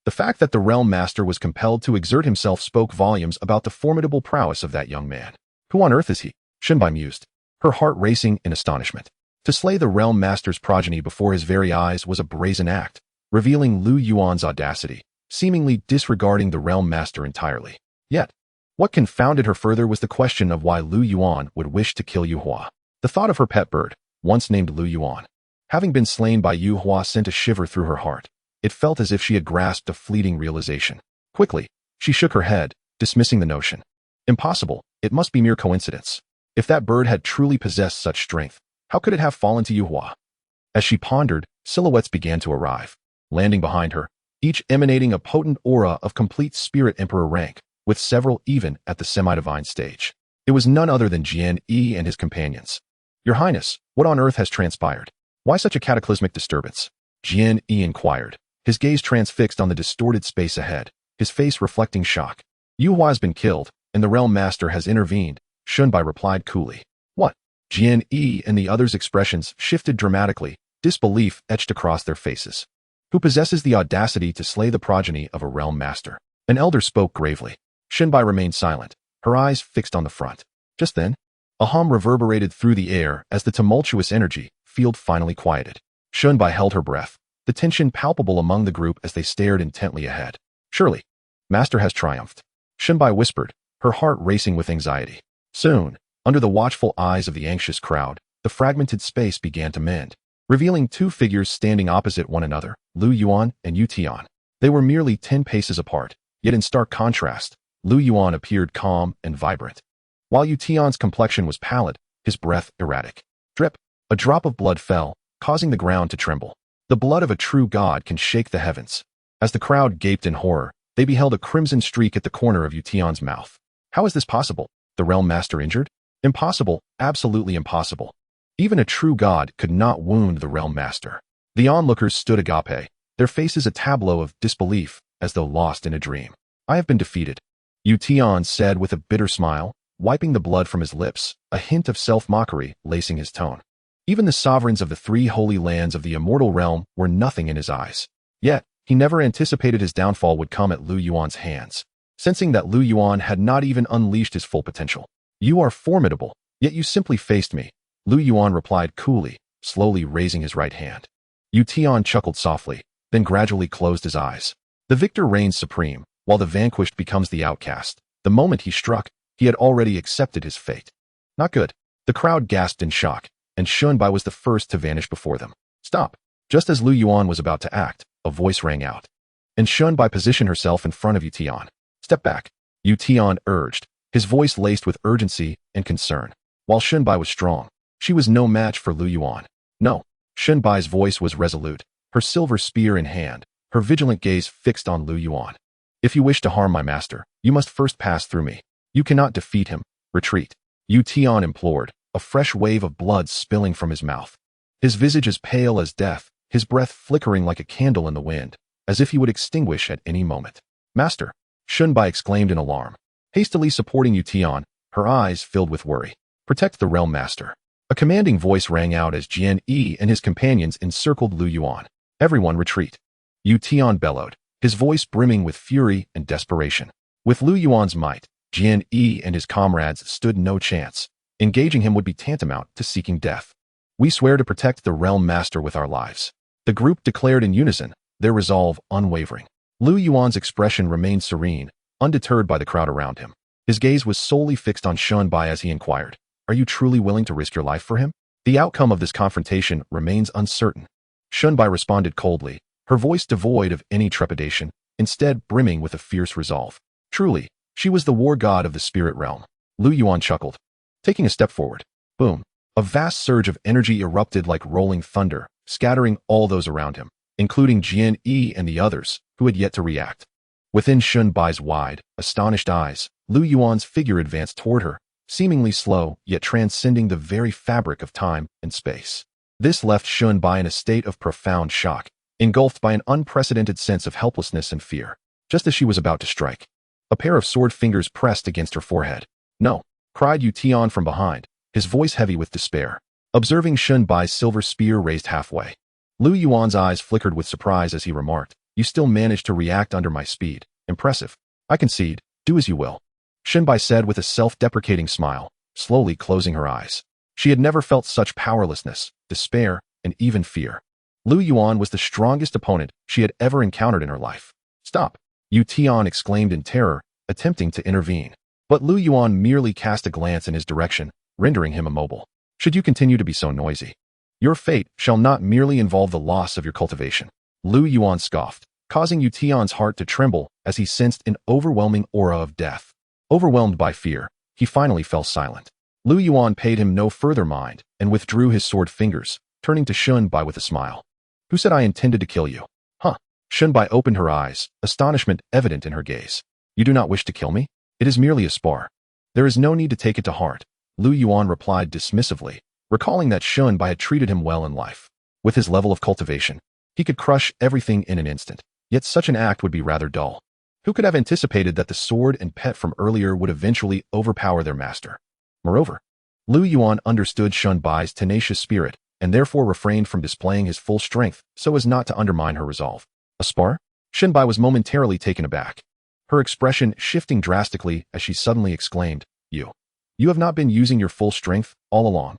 The fact that the Realm Master was compelled to exert himself spoke volumes about the formidable prowess of that young man. Who on earth is he? Shunbai mused, her heart racing in astonishment. To slay the Realm Master's progeny before his very eyes was a brazen act, revealing Lu Yuan's audacity, seemingly disregarding the Realm Master entirely. Yet, what confounded her further was the question of why Lu Yuan would wish to kill Yuhua. The thought of her pet bird, once named Lu Yuan, having been slain by Yuhua sent a shiver through her heart. It felt as if she had grasped a fleeting realization. Quickly, she shook her head, dismissing the notion. Impossible, it must be mere coincidence. If that bird had truly possessed such strength, how could it have fallen to Yuhua? As she pondered, silhouettes began to arrive, landing behind her, each emanating a potent aura of complete spirit emperor rank, with several even at the semi-divine stage. It was none other than Jian Yi and his companions. Your Highness, what on earth has transpired? Why such a cataclysmic disturbance? Jian Yi inquired, his gaze transfixed on the distorted space ahead, his face reflecting shock. Yuhua has been killed, and the Realm Master has intervened, Shunbai replied coolly. What? Jian Yi and the others' expressions shifted dramatically, disbelief etched across their faces. Who possesses the audacity to slay the progeny of a Realm Master? An elder spoke gravely. Shunbai remained silent, her eyes fixed on the front. Just then, a hum reverberated through the air as the tumultuous energy field finally quieted. Shunbai held her breath, the tension palpable among the group as they stared intently ahead. Surely, Master has triumphed, Shunbai whispered, her heart racing with anxiety. Soon, under the watchful eyes of the anxious crowd, the fragmented space began to mend, revealing two figures standing opposite one another, Lu Yuan and Tian. They were merely 10 paces apart, yet in stark contrast, Lu Yuan appeared calm and vibrant, while Tian's complexion was pallid, his breath erratic. Drip! A drop of blood fell, causing the ground to tremble. The blood of a true god can shake the heavens. As the crowd gaped in horror, they beheld a crimson streak at the corner of Tian's mouth. How is this possible? The Realm Master injured? Impossible, absolutely impossible. Even a true god could not wound the Realm Master. The onlookers stood agape, their faces a tableau of disbelief, as though lost in a dream. I have been defeated, Tian said with a bitter smile, wiping the blood from his lips, a hint of self-mockery lacing his tone. Even the sovereigns of the 3 holy lands of the immortal realm were nothing in his eyes. Yet, he never anticipated his downfall would come at Lu Yuan's hands. Sensing that Lu Yuan had not even unleashed his full potential. You are formidable, yet you simply faced me, Lu Yuan replied coolly, slowly raising his right hand. Yu Tian chuckled softly, then gradually closed his eyes. The victor reigns supreme, while the vanquished becomes the outcast. The moment he struck, he had already accepted his fate. Not good. The crowd gasped in shock, and Shunbai was the first to vanish before them. Stop. Just as Lu Yuan was about to act, a voice rang out. And Shunbai positioned herself in front of Yu Tian. Step back. Yu Tian urged, his voice laced with urgency and concern. While Shunbai was strong, she was no match for Lu Yuan. No. Shunbai's voice was resolute, her silver spear in hand, her vigilant gaze fixed on Lu Yuan. If you wish to harm my master, you must first pass through me. You cannot defeat him. Retreat. Yu Tian implored, a fresh wave of blood spilling from his mouth. His visage as pale as death, his breath flickering like a candle in the wind, as if he would extinguish at any moment. Master! Shunbai exclaimed in alarm, hastily supporting Yu Tian, her eyes filled with worry. Protect the realm master. A commanding voice rang out as Jian Yi and his companions encircled Lu Yuan. Everyone retreat. Yu Tian bellowed, his voice brimming with fury and desperation. With Lu Yuan's might, Jian Yi and his comrades stood no chance. Engaging him would be tantamount to seeking death. We swear to protect the realm master with our lives. The group declared in unison, their resolve unwavering. Lu Yuan's expression remained serene, undeterred by the crowd around him. His gaze was solely fixed on Shunbai as he inquired, "Are you truly willing to risk your life for him?" The outcome of this confrontation remains uncertain. Shunbai responded coldly, her voice devoid of any trepidation, instead brimming with a fierce resolve. Truly, she was the war god of the spirit realm. Lu Yuan chuckled. Taking a step forward. Boom. A vast surge of energy erupted like rolling thunder, scattering all those around him, including Jian Yi and the others, who had yet to react. Within Shunbai's wide, astonished eyes, Lu Yuan's figure advanced toward her, seemingly slow, yet transcending the very fabric of time and space. This left Shunbai in a state of profound shock, engulfed by an unprecedented sense of helplessness and fear. Just as she was about to strike, a pair of sword fingers pressed against her forehead. "No!" cried Yu Tian from behind, his voice heavy with despair. Observing Shunbai's silver spear raised halfway, Lu Yuan's eyes flickered with surprise as he remarked, "You still managed to react under my speed. Impressive. I concede. Do as you will." Shunbai said with a self-deprecating smile, slowly closing her eyes. She had never felt such powerlessness, despair, and even fear. Lu Yuan was the strongest opponent she had ever encountered in her life. "Stop!" Yu Tian exclaimed in terror, attempting to intervene. But Lu Yuan merely cast a glance in his direction, rendering him immobile. "Should you continue to be so noisy, your fate shall not merely involve the loss of your cultivation." Lu Yuan scoffed, causing Yu Tian's heart to tremble as he sensed an overwhelming aura of death. Overwhelmed by fear, he finally fell silent. Lu Yuan paid him no further mind and withdrew his sword fingers, turning to Shunbai with a smile. "Who said I intended to kill you?" "Huh." Shunbai opened her eyes, astonishment evident in her gaze. "You do not wish to kill me? It is merely a spar. There is no need to take it to heart," Lu Yuan replied dismissively, recalling that Shunbai had treated him well in life. With his level of cultivation, he could crush everything in an instant, yet such an act would be rather dull. Who could have anticipated that the sword and pet from earlier would eventually overpower their master? Moreover, Lu Yuan understood Shunbai's tenacious spirit and therefore refrained from displaying his full strength so as not to undermine her resolve. A spar? Shunbai was momentarily taken aback, her expression shifting drastically as she suddenly exclaimed, You have not been using your full strength all along."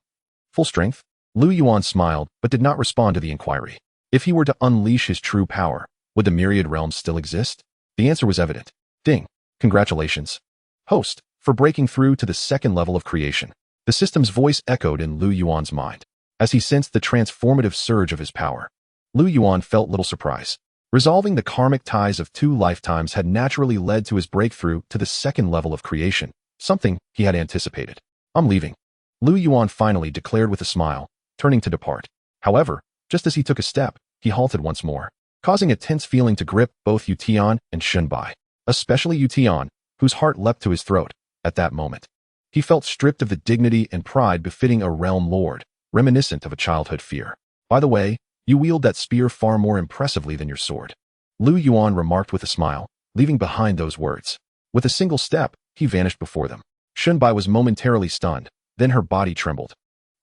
"Full strength?" Lu Yuan smiled but did not respond to the inquiry. If he were to unleash his true power, would the myriad realms still exist? The answer was evident. Ding. Congratulations, host, for breaking through to the second level of creation. The system's voice echoed in Lu Yuan's mind. As he sensed the transformative surge of his power, Lu Yuan felt little surprise. Resolving the karmic ties of 2 lifetimes had naturally led to his breakthrough to the second level of creation, something he had anticipated. "I'm leaving," Lu Yuan finally declared with a smile, turning to depart. However, just as he took a step, he halted once more, causing a tense feeling to grip both Yu Tian and Shunbai, especially Yu Tian, whose heart leapt to his throat at that moment. He felt stripped of the dignity and pride befitting a realm lord, reminiscent of a childhood fear. "By the way, you wield that spear far more impressively than your sword," Lu Yuan remarked with a smile, leaving behind those words. With a single step, he vanished before them. Shunbai was momentarily stunned, then her body trembled.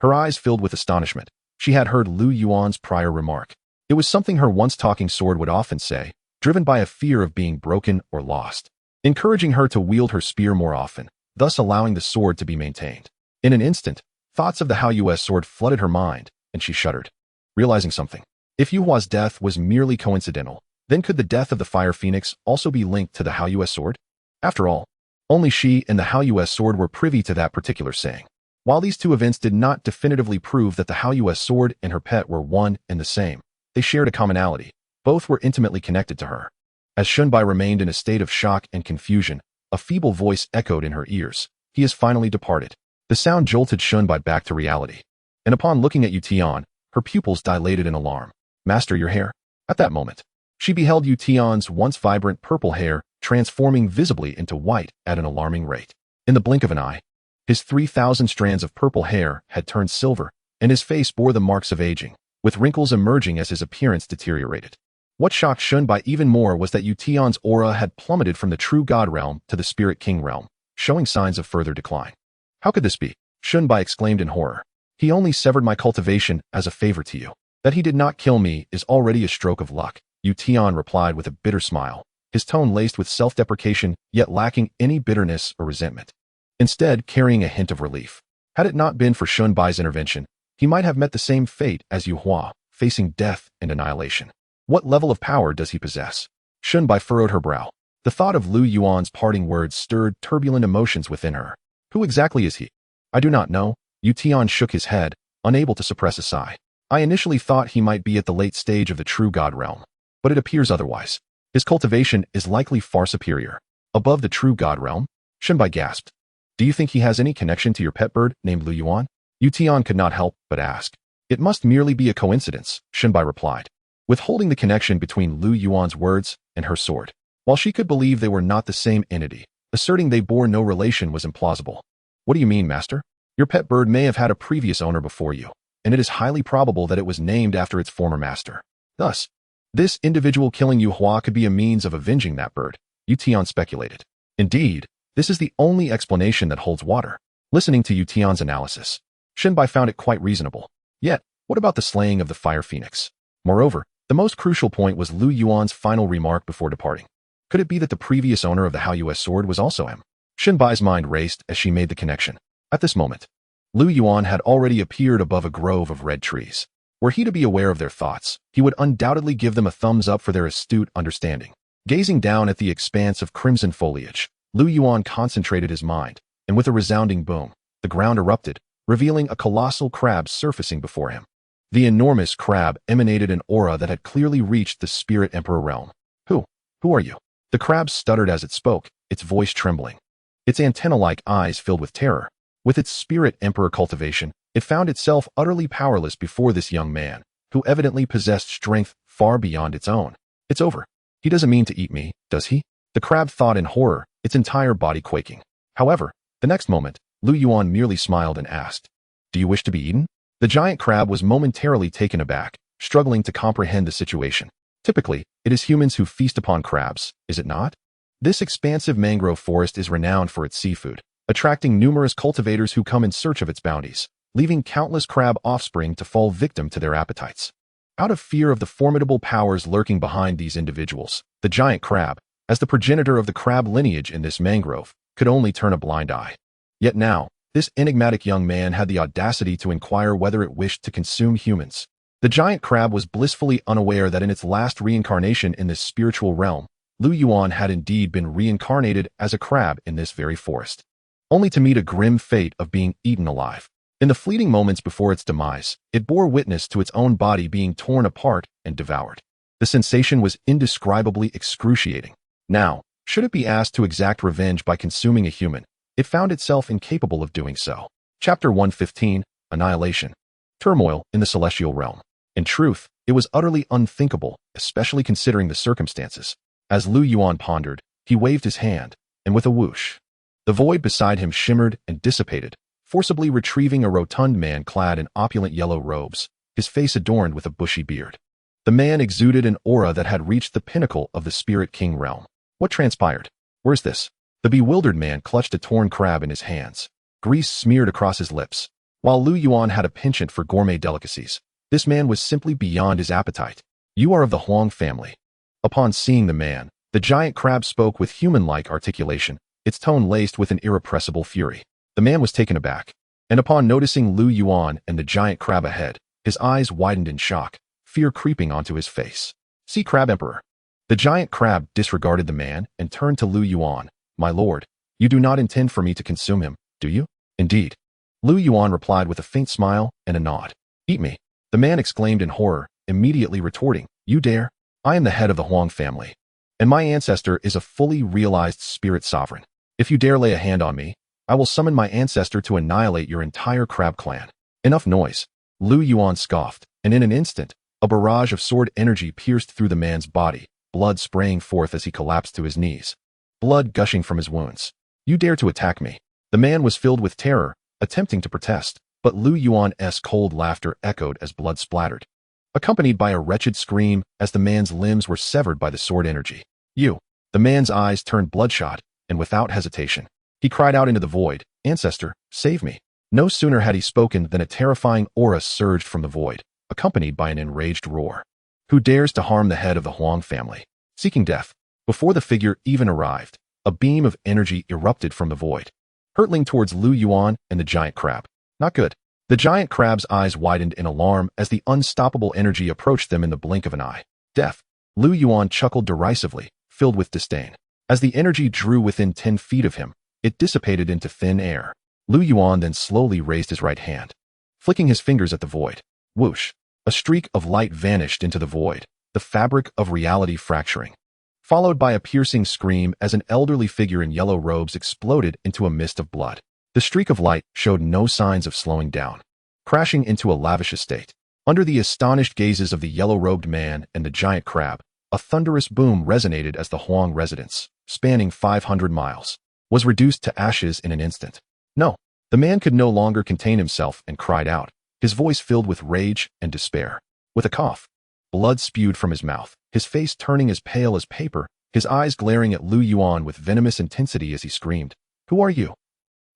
Her eyes filled with astonishment. She had heard Lu Yuan's prior remark. It was something her once-talking sword would often say, driven by a fear of being broken or lost, encouraging her to wield her spear more often, thus allowing the sword to be maintained. In an instant, Thoughts of the Haoyue's sword flooded her mind, and she shuddered, realizing something. If Yuhua's death was merely coincidental, then could the death of the Fire Phoenix also be linked to the Haoyue's sword? After all, only she and the Haoyue's sword were privy to that particular saying. While these two events did not definitively prove that the Haoyue's sword and her pet were one and the same, they shared a commonality. Both were intimately connected to her. As Shunbai remained in a state of shock and confusion, a feeble voice echoed in her ears. He has finally departed. The sound jolted Shunbai back to reality. And upon looking at Yuan, her pupils dilated in alarm. Master, your hair? At that moment, she beheld Yuan's once vibrant purple hair transforming visibly into white at an alarming rate. In the blink of an eye, his 3,000 strands of purple hair had turned silver, and his face bore the marks of aging, with wrinkles emerging as his appearance deteriorated. What shocked Shunbai even more was that Yuan's aura had plummeted from the true god realm to the spirit king realm, showing signs of further decline. How could this be? Shunbai exclaimed in horror. He only severed my cultivation as a favor to you. That he did not kill me is already a stroke of luck, Yuan replied with a bitter smile, his tone laced with self-deprecation, yet lacking any bitterness or resentment. Instead, carrying a hint of relief. Had it not been for Shunbai's intervention, he might have met the same fate as Yuhua, facing death and annihilation. What level of power does he possess? Shunbai furrowed her brow. The thought of Lu Yuan's parting words stirred turbulent emotions within her. Who exactly is he? I do not know. Yuan shook his head, unable to suppress a sigh. I initially thought he might be at the late stage of the true god realm, but it appears otherwise. His cultivation is likely far superior. Above the true god realm? Shunbai gasped. Do you think he has any connection to your pet bird named Lu Yuan? Yuan could not help but ask. It must merely be a coincidence, Shunbai replied, withholding the connection between Lu Yuan's words and her sword. While she could believe they were not the same entity, asserting they bore no relation was implausible. What do you mean, master? Your pet bird may have had a previous owner before you, and it is highly probable that it was named after its former master. Thus, this individual killing Yuhua could be a means of avenging that bird, Yuan speculated. Indeed, this is the only explanation that holds water. Listening to Yuan's analysis, Shunbai found it quite reasonable. Yet, what about the slaying of the Fire Phoenix? Moreover, the most crucial point was Lu Yuan's final remark before departing. Could it be that the previous owner of the Haoyue's sword was also him? Shunbai's mind raced as she made the connection. At this moment, Lu Yuan had already appeared above a grove of red trees. Were he to be aware of their thoughts, he would undoubtedly give them a thumbs up for their astute understanding. Gazing down at the expanse of crimson foliage, Lu Yuan concentrated his mind, and with a resounding boom, the ground erupted, revealing a colossal crab surfacing before him. The enormous crab emanated an aura that had clearly reached the Spirit Emperor realm. Who are you? The crab stuttered as it spoke, its voice trembling. Its antenna-like eyes filled with terror. With its Spirit Emperor cultivation, it found itself utterly powerless before this young man, who evidently possessed strength far beyond its own. It's over. He doesn't mean to eat me, does he? The crab thought in horror, its entire body quaking. However, the next moment, Lu Yuan merely smiled and asked, "Do you wish to be eaten?" The giant crab was momentarily taken aback, struggling to comprehend the situation. Typically, it is humans who feast upon crabs, is it not? This expansive mangrove forest is renowned for its seafood, attracting numerous cultivators who come in search of its bounties, leaving countless crab offspring to fall victim to their appetites. Out of fear of the formidable powers lurking behind these individuals, the giant crab, as the progenitor of the crab lineage in this mangrove, could only turn a blind eye. Yet now, this enigmatic young man had the audacity to inquire whether it wished to consume humans. The giant crab was blissfully unaware that in its last reincarnation in this spiritual realm, Lu Yuan had indeed been reincarnated as a crab in this very forest, only to meet a grim fate of being eaten alive. In the fleeting moments before its demise, it bore witness to its own body being torn apart and devoured. The sensation was indescribably excruciating. Now, should it be asked to exact revenge by consuming a human, it found itself incapable of doing so. Chapter 115, Annihilation. Turmoil in the Celestial Realm. In truth, it was utterly unthinkable, especially considering the circumstances. As Lu Yuan pondered, he waved his hand, and with a whoosh, the void beside him shimmered and dissipated, forcibly retrieving a rotund man clad in opulent yellow robes, his face adorned with a bushy beard. The man exuded an aura that had reached the pinnacle of the Spirit King realm. What transpired? Where's this? The bewildered man clutched a torn crab in his hands. Grease smeared across his lips. While Lu Yuan had a penchant for gourmet delicacies, this man was simply beyond his appetite. You are of the Huang family. Upon seeing the man, the giant crab spoke with human-like articulation, its tone laced with an irrepressible fury. The man was taken aback. And upon noticing Lu Yuan and the giant crab ahead, his eyes widened in shock, fear creeping onto his face. "See, Crab Emperor." The giant crab disregarded the man and turned to Lu Yuan. "My lord, you do not intend for me to consume him, do you?" "Indeed." Lu Yuan replied with a faint smile and a nod. "Eat me." The man exclaimed in horror, immediately retorting, "You dare? I am the head of the Huang family, and my ancestor is a fully realized spirit sovereign. If you dare lay a hand on me, I will summon my ancestor to annihilate your entire crab clan." "Enough noise." Lu Yuan scoffed, and in an instant, a barrage of sword energy pierced through the man's body, blood spraying forth as he collapsed to his knees, blood gushing from his wounds. "You dare to attack me?" The man was filled with terror, attempting to protest, but Lu Yuan's cold laughter echoed as blood splattered, accompanied by a wretched scream as the man's limbs were severed by the sword energy. "You!" The man's eyes turned bloodshot, and without hesitation, he cried out into the void, "Ancestor, save me." No sooner had he spoken than a terrifying aura surged from the void, accompanied by an enraged roar. "Who dares to harm the head of the Huang family?" Seeking death. Before the figure even arrived, a beam of energy erupted from the void, hurtling towards Lu Yuan and the giant crab. "Not good." The giant crab's eyes widened in alarm as the unstoppable energy approached them in the blink of an eye. "Death." Lu Yuan chuckled derisively, filled with disdain. As the energy drew within 10 feet of him, it dissipated into thin air. Lu Yuan then slowly raised his right hand, flicking his fingers at the void. Whoosh! A streak of light vanished into the void, the fabric of reality fracturing, followed by a piercing scream as an elderly figure in yellow robes exploded into a mist of blood. The streak of light showed no signs of slowing down, crashing into a lavish estate. Under the astonished gazes of the yellow-robed man and the giant crab, a thunderous boom resonated as the Huang residence, spanning 500 miles, was reduced to ashes in an instant. "No!" The man could no longer contain himself and cried out, his voice filled with rage and despair. With a cough, blood spewed from his mouth, his face turning as pale as paper, his eyes glaring at Lu Yuan with venomous intensity as he screamed, "Who are you?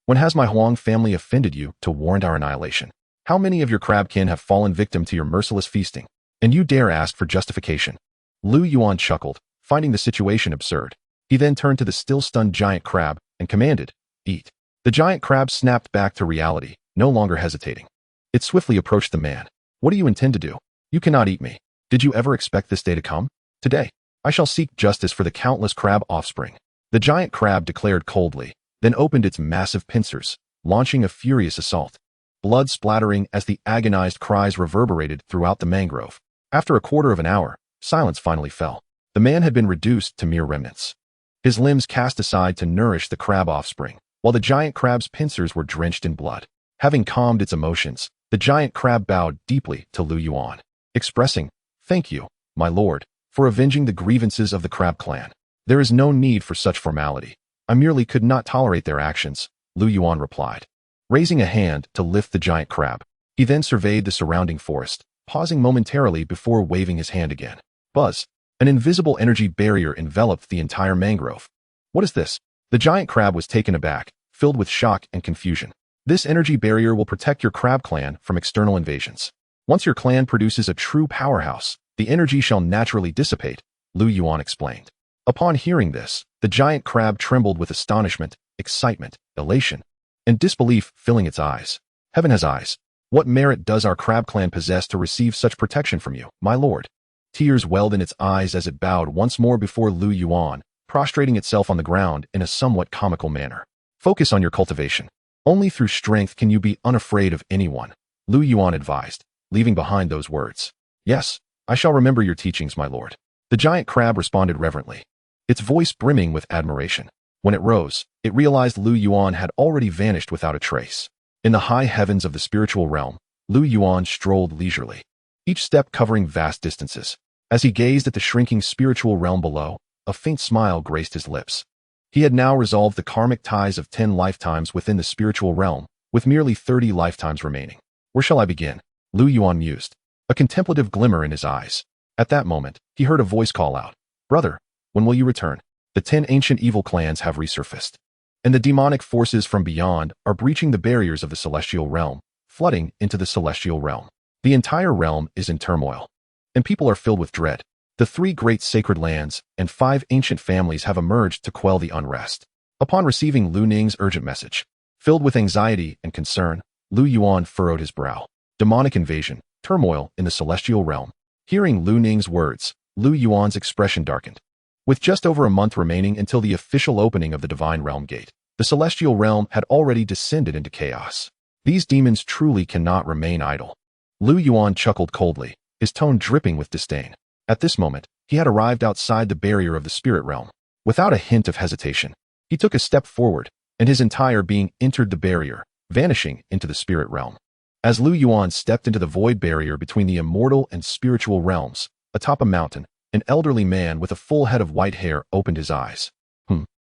When has my Huang family offended you to warrant our annihilation? How many of your crabkin have fallen victim to your merciless feasting? And you dare ask for justification?" Lu Yuan chuckled, finding the situation absurd. He then turned to the still-stunned giant crab and commanded, "Eat." The giant crab snapped back to reality, no longer hesitating. It swiftly approached the man. "What do you intend to do? You cannot eat me. Did you ever expect this day to come? Today, I shall seek justice for the countless crab offspring." The giant crab declared coldly, then opened its massive pincers, launching a furious assault, blood splattering as the agonized cries reverberated throughout the mangrove. After a quarter of an hour, silence finally fell. The man had been reduced to mere remnants, his limbs cast aside to nourish the crab offspring, while the giant crab's pincers were drenched in blood. Having calmed its emotions, the giant crab bowed deeply to Lu Yuan, expressing, "Thank you, my lord, for avenging the grievances of the crab clan. There is no need for such formality. I merely could not tolerate their actions," Lu Yuan replied, raising a hand to lift the giant crab. He then surveyed the surrounding forest, pausing momentarily before waving his hand again. Buzz! An invisible energy barrier enveloped the entire mangrove. "What is this?" The giant crab was taken aback, filled with shock and confusion. "This energy barrier will protect your crab clan from external invasions. Once your clan produces a true powerhouse, the energy shall naturally dissipate," Lu Yuan explained. Upon hearing this, the giant crab trembled with astonishment, excitement, elation, and disbelief filling its eyes. "Heaven has eyes. What merit does our crab clan possess to receive such protection from you, my lord?" Tears welled in its eyes as it bowed once more before Lu Yuan, prostrating itself on the ground in a somewhat comical manner. "Focus on your cultivation. Only through strength can you be unafraid of anyone," Lu Yuan advised, leaving behind those words. "Yes, I shall remember your teachings, my lord." The giant crab responded reverently, its voice brimming with admiration. When it rose, it realized Lu Yuan had already vanished without a trace. In the high heavens of the spiritual realm, Lu Yuan strolled leisurely, each step covering vast distances. As he gazed at the shrinking spiritual realm below, a faint smile graced his lips. He had now resolved the karmic ties of 10 lifetimes within the spiritual realm, with merely 30 lifetimes remaining. "Where shall I begin?" Lu Yuan mused, a contemplative glimmer in his eyes. At that moment, he heard a voice call out, "Brother, when will you return? The 10 ancient evil clans have resurfaced, and the demonic forces from beyond are breaching the barriers of the celestial realm, flooding into the celestial realm. The entire realm is in turmoil, and people are filled with dread. The 3 great sacred lands and 5 ancient families have emerged to quell the unrest." Upon receiving Lu Ning's urgent message, filled with anxiety and concern, Lu Yuan furrowed his brow. Demonic invasion, turmoil in the celestial realm. Hearing Lu Ning's words, Lu Yuan's expression darkened. With just over a month remaining until the official opening of the Divine Realm Gate, the celestial realm had already descended into chaos. These demons truly cannot remain idle. Lu Yuan chuckled coldly, his tone dripping with disdain. At this moment, he had arrived outside the barrier of the spirit realm. Without a hint of hesitation, he took a step forward, and his entire being entered the barrier, vanishing into the spirit realm. As Lu Yuan stepped into the void barrier between the immortal and spiritual realms, atop a mountain, an elderly man with a full head of white hair opened his eyes.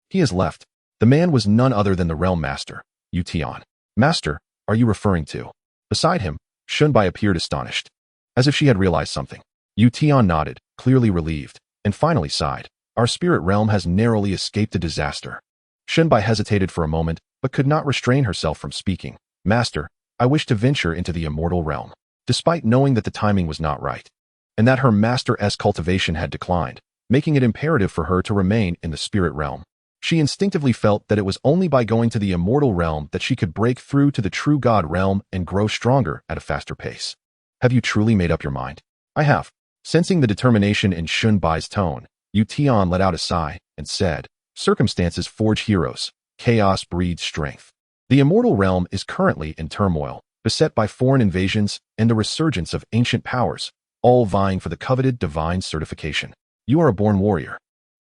He has left. The man was none other than the realm master, Yuan. Master, are you referring to? Beside him, Shunbai appeared astonished. As if she had realized something. Yuan nodded, clearly relieved, and finally sighed. Our spirit realm has narrowly escaped a disaster. Shunbai hesitated for a moment, but could not restrain herself from speaking. Master, I wish to venture into the immortal realm, despite knowing that the timing was not right, and that her master's cultivation had declined, making it imperative for her to remain in the spirit realm. She instinctively felt that it was only by going to the immortal realm that she could break through to the true God realm and grow stronger at a faster pace. Have you truly made up your mind? I have. Sensing the determination in Shunbai's tone, Yuan let out a sigh and said, Circumstances forge heroes. Chaos breeds strength. The immortal realm is currently in turmoil, beset by foreign invasions and the resurgence of ancient powers, all vying for the coveted divine certification. You are a born warrior.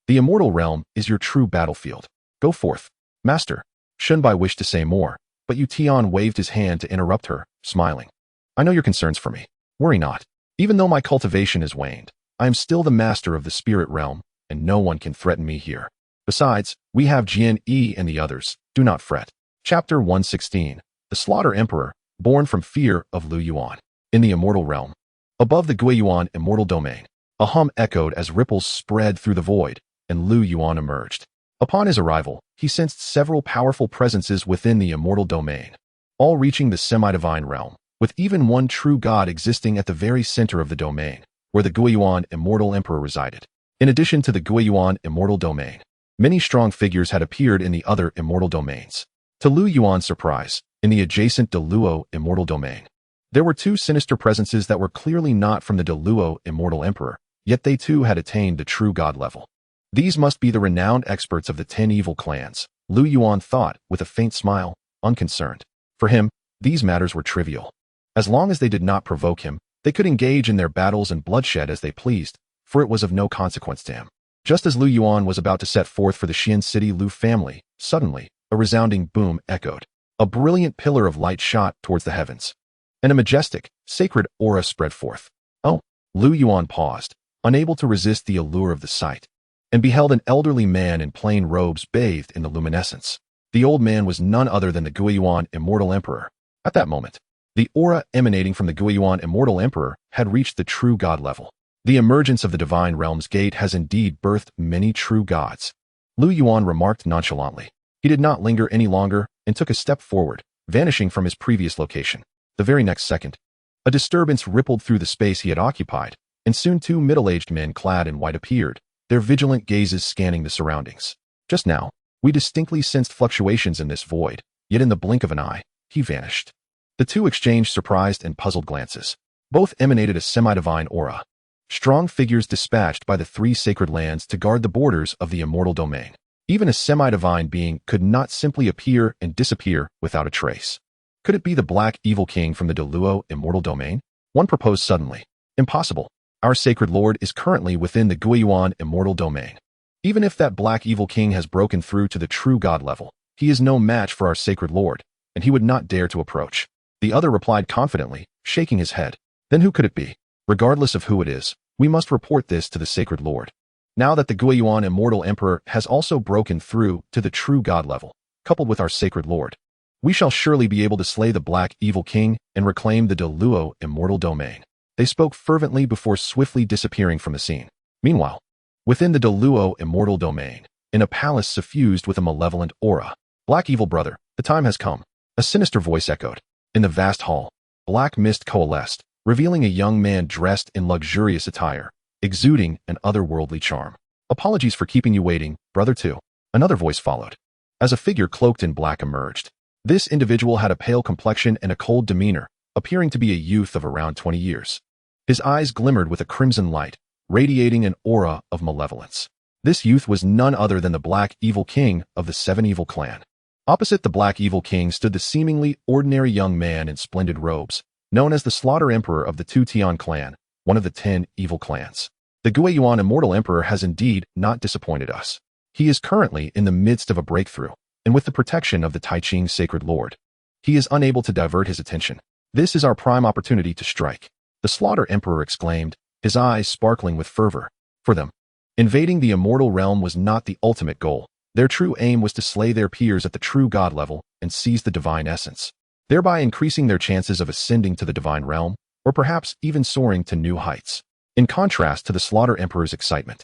The immortal realm is your true battlefield. Go forth. Master. Shunbai wished to say more, but Yuan waved his hand to interrupt her, smiling. I know your concerns for me. Worry not. Even though my cultivation is waned, I am still the master of the spirit realm, and no one can threaten me here. Besides, we have Jian Yi and the others. Do not fret. Chapter 116. The Slaughter Emperor, born from fear of Lu Yuan. In the immortal realm. Above the Guiyuan immortal domain, a hum echoed as ripples spread through the void, and Lu Yuan emerged. Upon his arrival, he sensed several powerful presences within the immortal domain, all reaching the semi-divine realm, with even one true god existing at the very center of the domain, where the Guiyuan immortal emperor resided. In addition to the Guiyuan immortal domain, many strong figures had appeared in the other immortal domains. To Lu Yuan's surprise, in the adjacent Deluo immortal domain, there were two sinister presences that were clearly not from the Deluo immortal emperor, yet they too had attained the true god level. These must be the renowned experts of the 10 evil clans, Lu Yuan thought with a faint smile, unconcerned. For him, these matters were trivial. As long as they did not provoke him, they could engage in their battles and bloodshed as they pleased, for it was of no consequence to him. Just as Lu Yuan was about to set forth for the Xian City Lu family, suddenly, a resounding boom echoed. A brilliant pillar of light shot towards the heavens, and a majestic, sacred aura spread forth. Oh, Lu Yuan paused, unable to resist the allure of the sight, and beheld an elderly man in plain robes bathed in the luminescence. The old man was none other than the Guiyuan immortal emperor. At that moment, the aura emanating from the Guiyuan immortal emperor had reached the true god level. The emergence of the divine realm's gate has indeed birthed many true gods. Lu Yuan remarked nonchalantly. He did not linger any longer and took a step forward, vanishing from his previous location. The very next second, a disturbance rippled through the space he had occupied, and soon two middle-aged men clad in white appeared, their vigilant gazes scanning the surroundings. Just now, we distinctly sensed fluctuations in this void, yet in the blink of an eye, he vanished. The two exchanged surprised and puzzled glances. Both emanated a semi-divine aura. Strong figures dispatched by the three sacred lands to guard the borders of the immortal domain. Even a semi-divine being could not simply appear and disappear without a trace. Could it be the black evil king from the Deluo immortal domain? One proposed suddenly. Impossible. Our sacred lord is currently within the Guiyuan immortal domain. Even if that black evil king has broken through to the true god level, he is no match for our sacred lord, and he would not dare to approach. The other replied confidently, shaking his head. Then who could it be? Regardless of who it is, we must report this to the sacred lord. Now that the Guiyuan immortal emperor has also broken through to the true god level, coupled with our sacred lord, we shall surely be able to slay the black evil king and reclaim the Deluo immortal domain. They spoke fervently before swiftly disappearing from the scene. Meanwhile, within the Deluo immortal domain, in a palace suffused with a malevolent aura, Black evil brother, the time has come. A sinister voice echoed. In the vast hall, black mist coalesced, revealing a young man dressed in luxurious attire, exuding an otherworldly charm. Apologies for keeping you waiting, brother two. Another voice followed. As a figure cloaked in black emerged, This individual had a pale complexion and a cold demeanor, appearing to be a youth of around 20 years. His eyes glimmered with a crimson light, radiating an aura of malevolence. This youth was none other than the Black Evil King of the Seven Evil clan. Opposite the Black Evil King stood the seemingly ordinary young man in splendid robes, known as the Slaughter Emperor of the Tu Tian clan, one of the 10 evil clans. The Yuan Immortal Emperor has indeed not disappointed us. He is currently in the midst of a breakthrough, and with the protection of the Tai Ching Sacred Lord, he is unable to divert his attention. This is our prime opportunity to strike, the Slaughter Emperor exclaimed, his eyes sparkling with fervor. For them, invading the immortal realm was not the ultimate goal. Their true aim was to slay their peers at the true God level and seize the divine essence, thereby increasing their chances of ascending to the divine realm, or perhaps even soaring to new heights. In contrast to the Slaughter Emperor's excitement,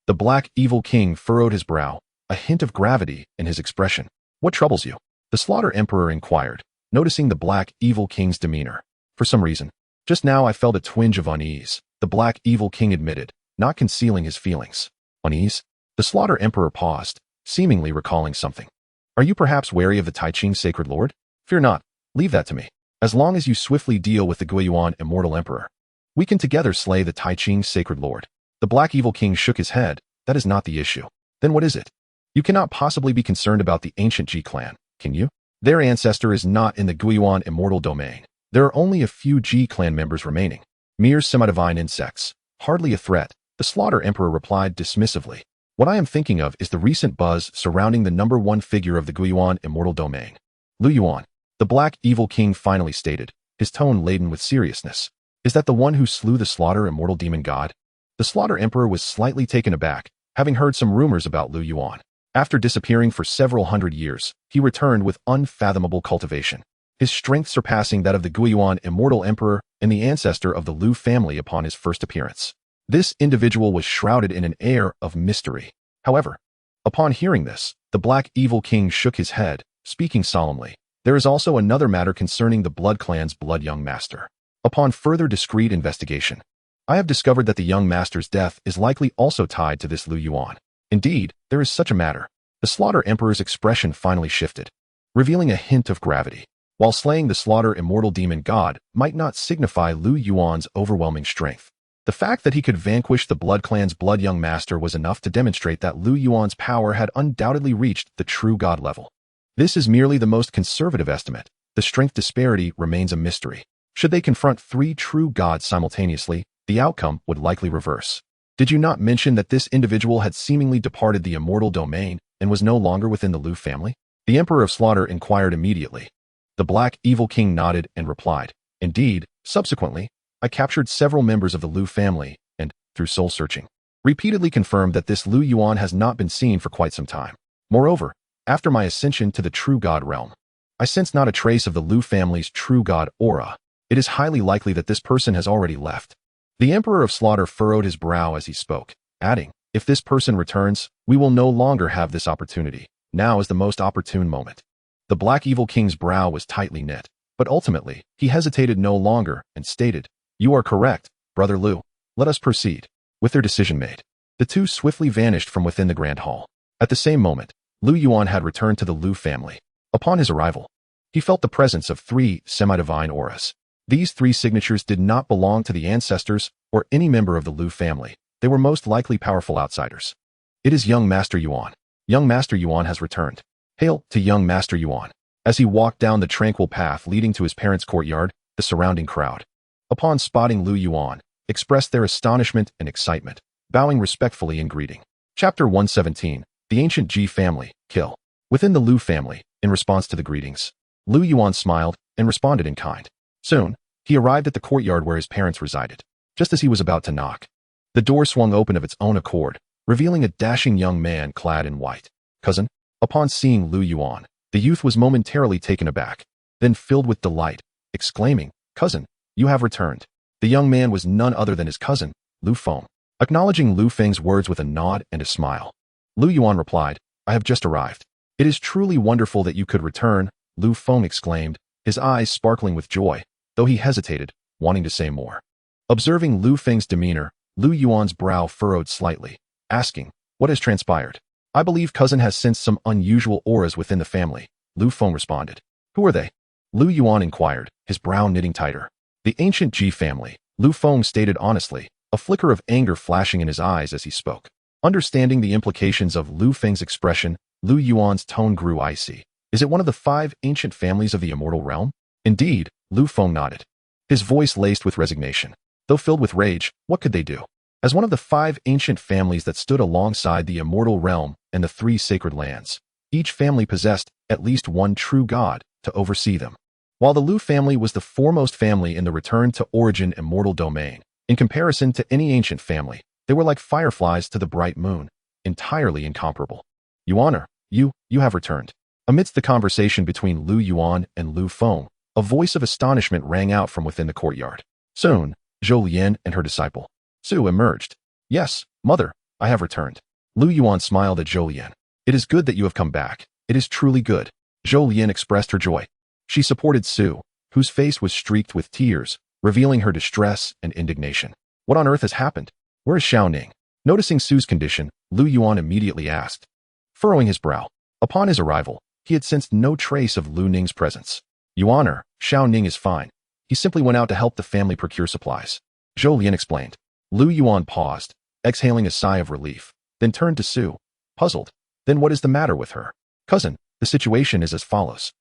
the Black Evil King furrowed his brow, a hint of gravity in his expression. What troubles you? The Slaughter Emperor inquired, noticing the Black Evil King's demeanor. For some reason, just now I felt a twinge of unease, the Black Evil King admitted, not concealing his feelings. Unease? The Slaughter Emperor paused, seemingly recalling something. Are you perhaps wary of the Tai Ching Sacred Lord? Fear not, leave that to me. As long as you swiftly deal with the Yuan Immortal Emperor, we can together slay the Tai Ching Sacred Lord. The Black Evil King shook his head. That is not the issue. Then what is it? You cannot possibly be concerned about the ancient Ji clan, can you? Their ancestor is not in the Yuan Immortal domain. There are only a few Ji clan members remaining. Mere semi-divine insects. Hardly a threat, the Slaughter Emperor replied dismissively. What I am thinking of is the recent buzz surrounding the number one figure of the Yuan Immortal domain. Lu Yuan, the Black Evil King finally stated, his tone laden with seriousness. Is that the one who slew the Slaughter Immortal Demon God? The Slaughter Emperor was slightly taken aback, having heard some rumors about Lu Yuan. After disappearing for several hundred years, he returned with unfathomable cultivation, his strength surpassing that of the Yuan Immortal Emperor and the ancestor of the Lu family upon his first appearance. This individual was shrouded in an air of mystery. However, upon hearing this, the Black Evil King shook his head, speaking solemnly. There is also another matter concerning the Blood Clan's Blood Young Master. Upon further discreet investigation, I have discovered that the young master's death is likely also tied to this Lu Yuan. Indeed, there is such a matter. The Slaughter Emperor's expression finally shifted, revealing a hint of gravity. While slaying the Slaughter Immortal Demon God might not signify Lu Yuan's overwhelming strength, the fact that he could vanquish the Blood Clan's Blood Young Master was enough to demonstrate that Lu Yuan's power had undoubtedly reached the true God level. This is merely the most conservative estimate. The strength disparity remains a mystery. Should they confront 3 true gods simultaneously, the outcome would likely reverse. Did you not mention that this individual had seemingly departed the immortal domain and was no longer within the Lu family? The Emperor of Slaughter inquired immediately. The Black Evil King nodded and replied, Indeed, subsequently, I captured several members of the Lu family and, through soul searching, repeatedly confirmed that this Lu Yuan has not been seen for quite some time. Moreover, after my ascension to the true God realm, I sense not a trace of the Lu family's true God aura. It is highly likely that this person has already left. The Emperor of Slaughter furrowed his brow as he spoke, adding, If this person returns, we will no longer have this opportunity. Now is the most opportune moment. The Black Evil King's brow was tightly knit, but ultimately, he hesitated no longer and stated, You are correct, Brother Lu. Let us proceed. With their decision made, the two swiftly vanished from within the Grand Hall. At the same moment, Lu Yuan had returned to the Lu family. Upon his arrival, he felt the presence of 3 semi-divine auras. These 3 signatures did not belong to the ancestors or any member of the Lu family. They were most likely powerful outsiders. It is young Master Yuan. Young Master Yuan has returned. Hail to young Master Yuan. As he walked down the tranquil path leading to his parents' courtyard, the surrounding crowd, upon spotting Lu Yuan, expressed their astonishment and excitement, bowing respectfully in greeting. Chapter 117, The Ancient Ji Family, Kill. Within the Lu family, in response to the greetings, Lu Yuan smiled and responded in kind. Soon, he arrived at the courtyard where his parents resided. Just as he was about to knock, the door swung open of its own accord, revealing a dashing young man clad in white. Cousin? Upon seeing Lu Yuan, the youth was momentarily taken aback, then filled with delight, exclaiming, Cousin, you have returned. The young man was none other than his cousin, Lu Feng. Acknowledging Lu Feng's words with a nod and a smile, Lu Yuan replied, I have just arrived. It is truly wonderful that you could return, Lu Feng exclaimed, his eyes sparkling with joy, though he hesitated, wanting to say more. Observing Lu Feng's demeanor, Lu Yuan's brow furrowed slightly, asking, What has transpired? I believe cousin has sensed some unusual auras within the family, Lu Feng responded. Who are they? Lu Yuan inquired, his brow knitting tighter. The ancient Ji family, Lu Feng stated honestly, a flicker of anger flashing in his eyes as he spoke. Understanding the implications of Lu Feng's expression, Lu Yuan's tone grew icy. Is it one of the 5 ancient families of the immortal realm? Indeed, Lu Feng nodded. His voice laced with resignation. Though filled with rage, what could they do? As one of the 5 ancient families that stood alongside the immortal realm and the 3 sacred lands, each family possessed at least one true god to oversee them. While the Lu family was the foremost family in the return-to-origin immortal domain, in comparison to any ancient family, they were like fireflies to the bright moon, entirely incomparable. Yuaner, you have returned. Amidst the conversation between Lu Yuan and Lu Feng, a voice of astonishment rang out from within the courtyard. Soon, Zhou Lian and her disciple, Su, emerged. Yes, mother, I have returned. Lu Yuan smiled at Zhou Lian. It is good that you have come back. It is truly good. Zhou Lian expressed her joy. She supported Su, whose face was streaked with tears, revealing her distress and indignation. What on earth has happened? Where is Xiao Ning? Noticing Su's condition, Lu Yuan immediately asked, furrowing his brow. Upon his arrival, he had sensed no trace of Lu Ning's presence. Yuaner, Xiao Ning is fine. He simply went out to help the family procure supplies. Zhou Lian explained. Lu Yuan paused, exhaling a sigh of relief, then turned to Su, puzzled. Then what is the matter with her? Cousin, the situation is as follows.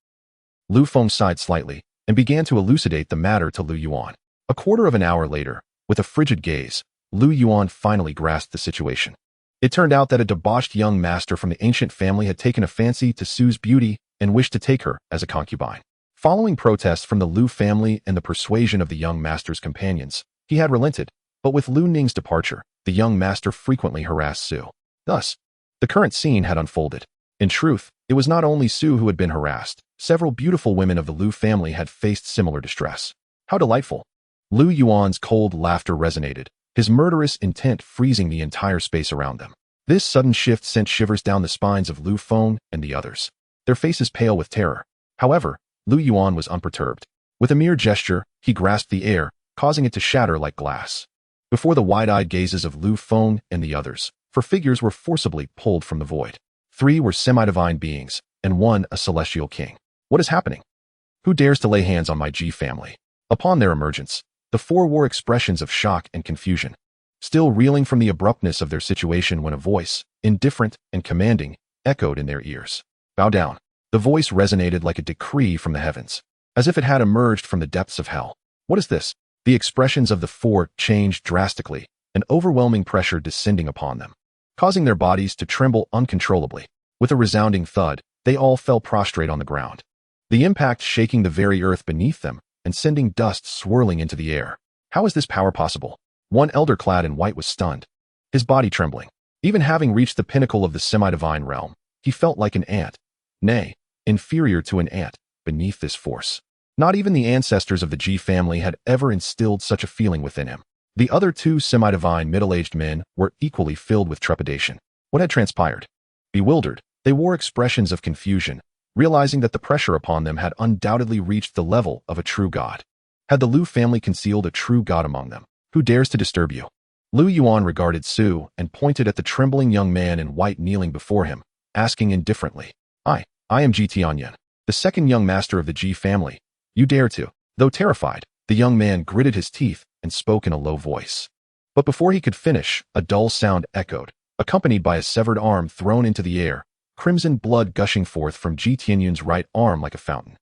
Lu Feng sighed slightly and began to elucidate the matter to Lu Yuan. A quarter of an hour later, with a frigid gaze, Lu Yuan finally grasped the situation. It turned out that a debauched young master from the ancient family had taken a fancy to Su's beauty and wished to take her as a concubine. Following protests from the Lu family and the persuasion of the young master's companions, he had relented, but with Lu Ning's departure, the young master frequently harassed Su. Thus, the current scene had unfolded. In truth, it was not only Su who had been harassed. Several beautiful women of the Lu family had faced similar distress. How delightful! Lu Yuan's cold laughter resonated, his murderous intent freezing the entire space around them. This sudden shift sent shivers down the spines of Lu Feng and the others, their faces pale with terror. However, Lu Yuan was unperturbed. With a mere gesture, he grasped the air, causing it to shatter like glass. Before the wide-eyed gazes of Lu Feng and the others, 4 figures were forcibly pulled from the void. 3 were semi-divine beings, and 1 a celestial king. What is happening? Who dares to lay hands on my Ji family? Upon their emergence, the 4 wore expressions of shock and confusion, still reeling from the abruptness of their situation when a voice, indifferent and commanding, echoed in their ears. Bow down. The voice resonated like a decree from the heavens, as if it had emerged from the depths of hell. What is this? The expressions of the 4 changed drastically, an overwhelming pressure descending upon them, causing their bodies to tremble uncontrollably. With a resounding thud, they all fell prostrate on the ground, the impact shaking the very earth beneath them and sending dust swirling into the air. How is this power possible? One elder clad in white was stunned, his body trembling. Even having reached the pinnacle of the semi-divine realm, he felt like an ant, nay, inferior to an ant, beneath this force. Not even the ancestors of the Ji family had ever instilled such a feeling within him. The other 2 semi-divine middle-aged men were equally filled with trepidation. What had transpired? Bewildered, they wore expressions of confusion, realizing that the pressure upon them had undoubtedly reached the level of a true god. Had the Lu family concealed a true god among them? Who dares to disturb you? Lu Yuan regarded Su and pointed at the trembling young man in white kneeling before him, asking indifferently, I am Ji Tianyan, the second young master of the Ji family. You dare to? Though terrified, the young man gritted his teeth and spoke in a low voice. But before he could finish, a dull sound echoed, accompanied by a severed arm thrown into the air, crimson blood gushing forth from Ji Tianyun's right arm like a fountain.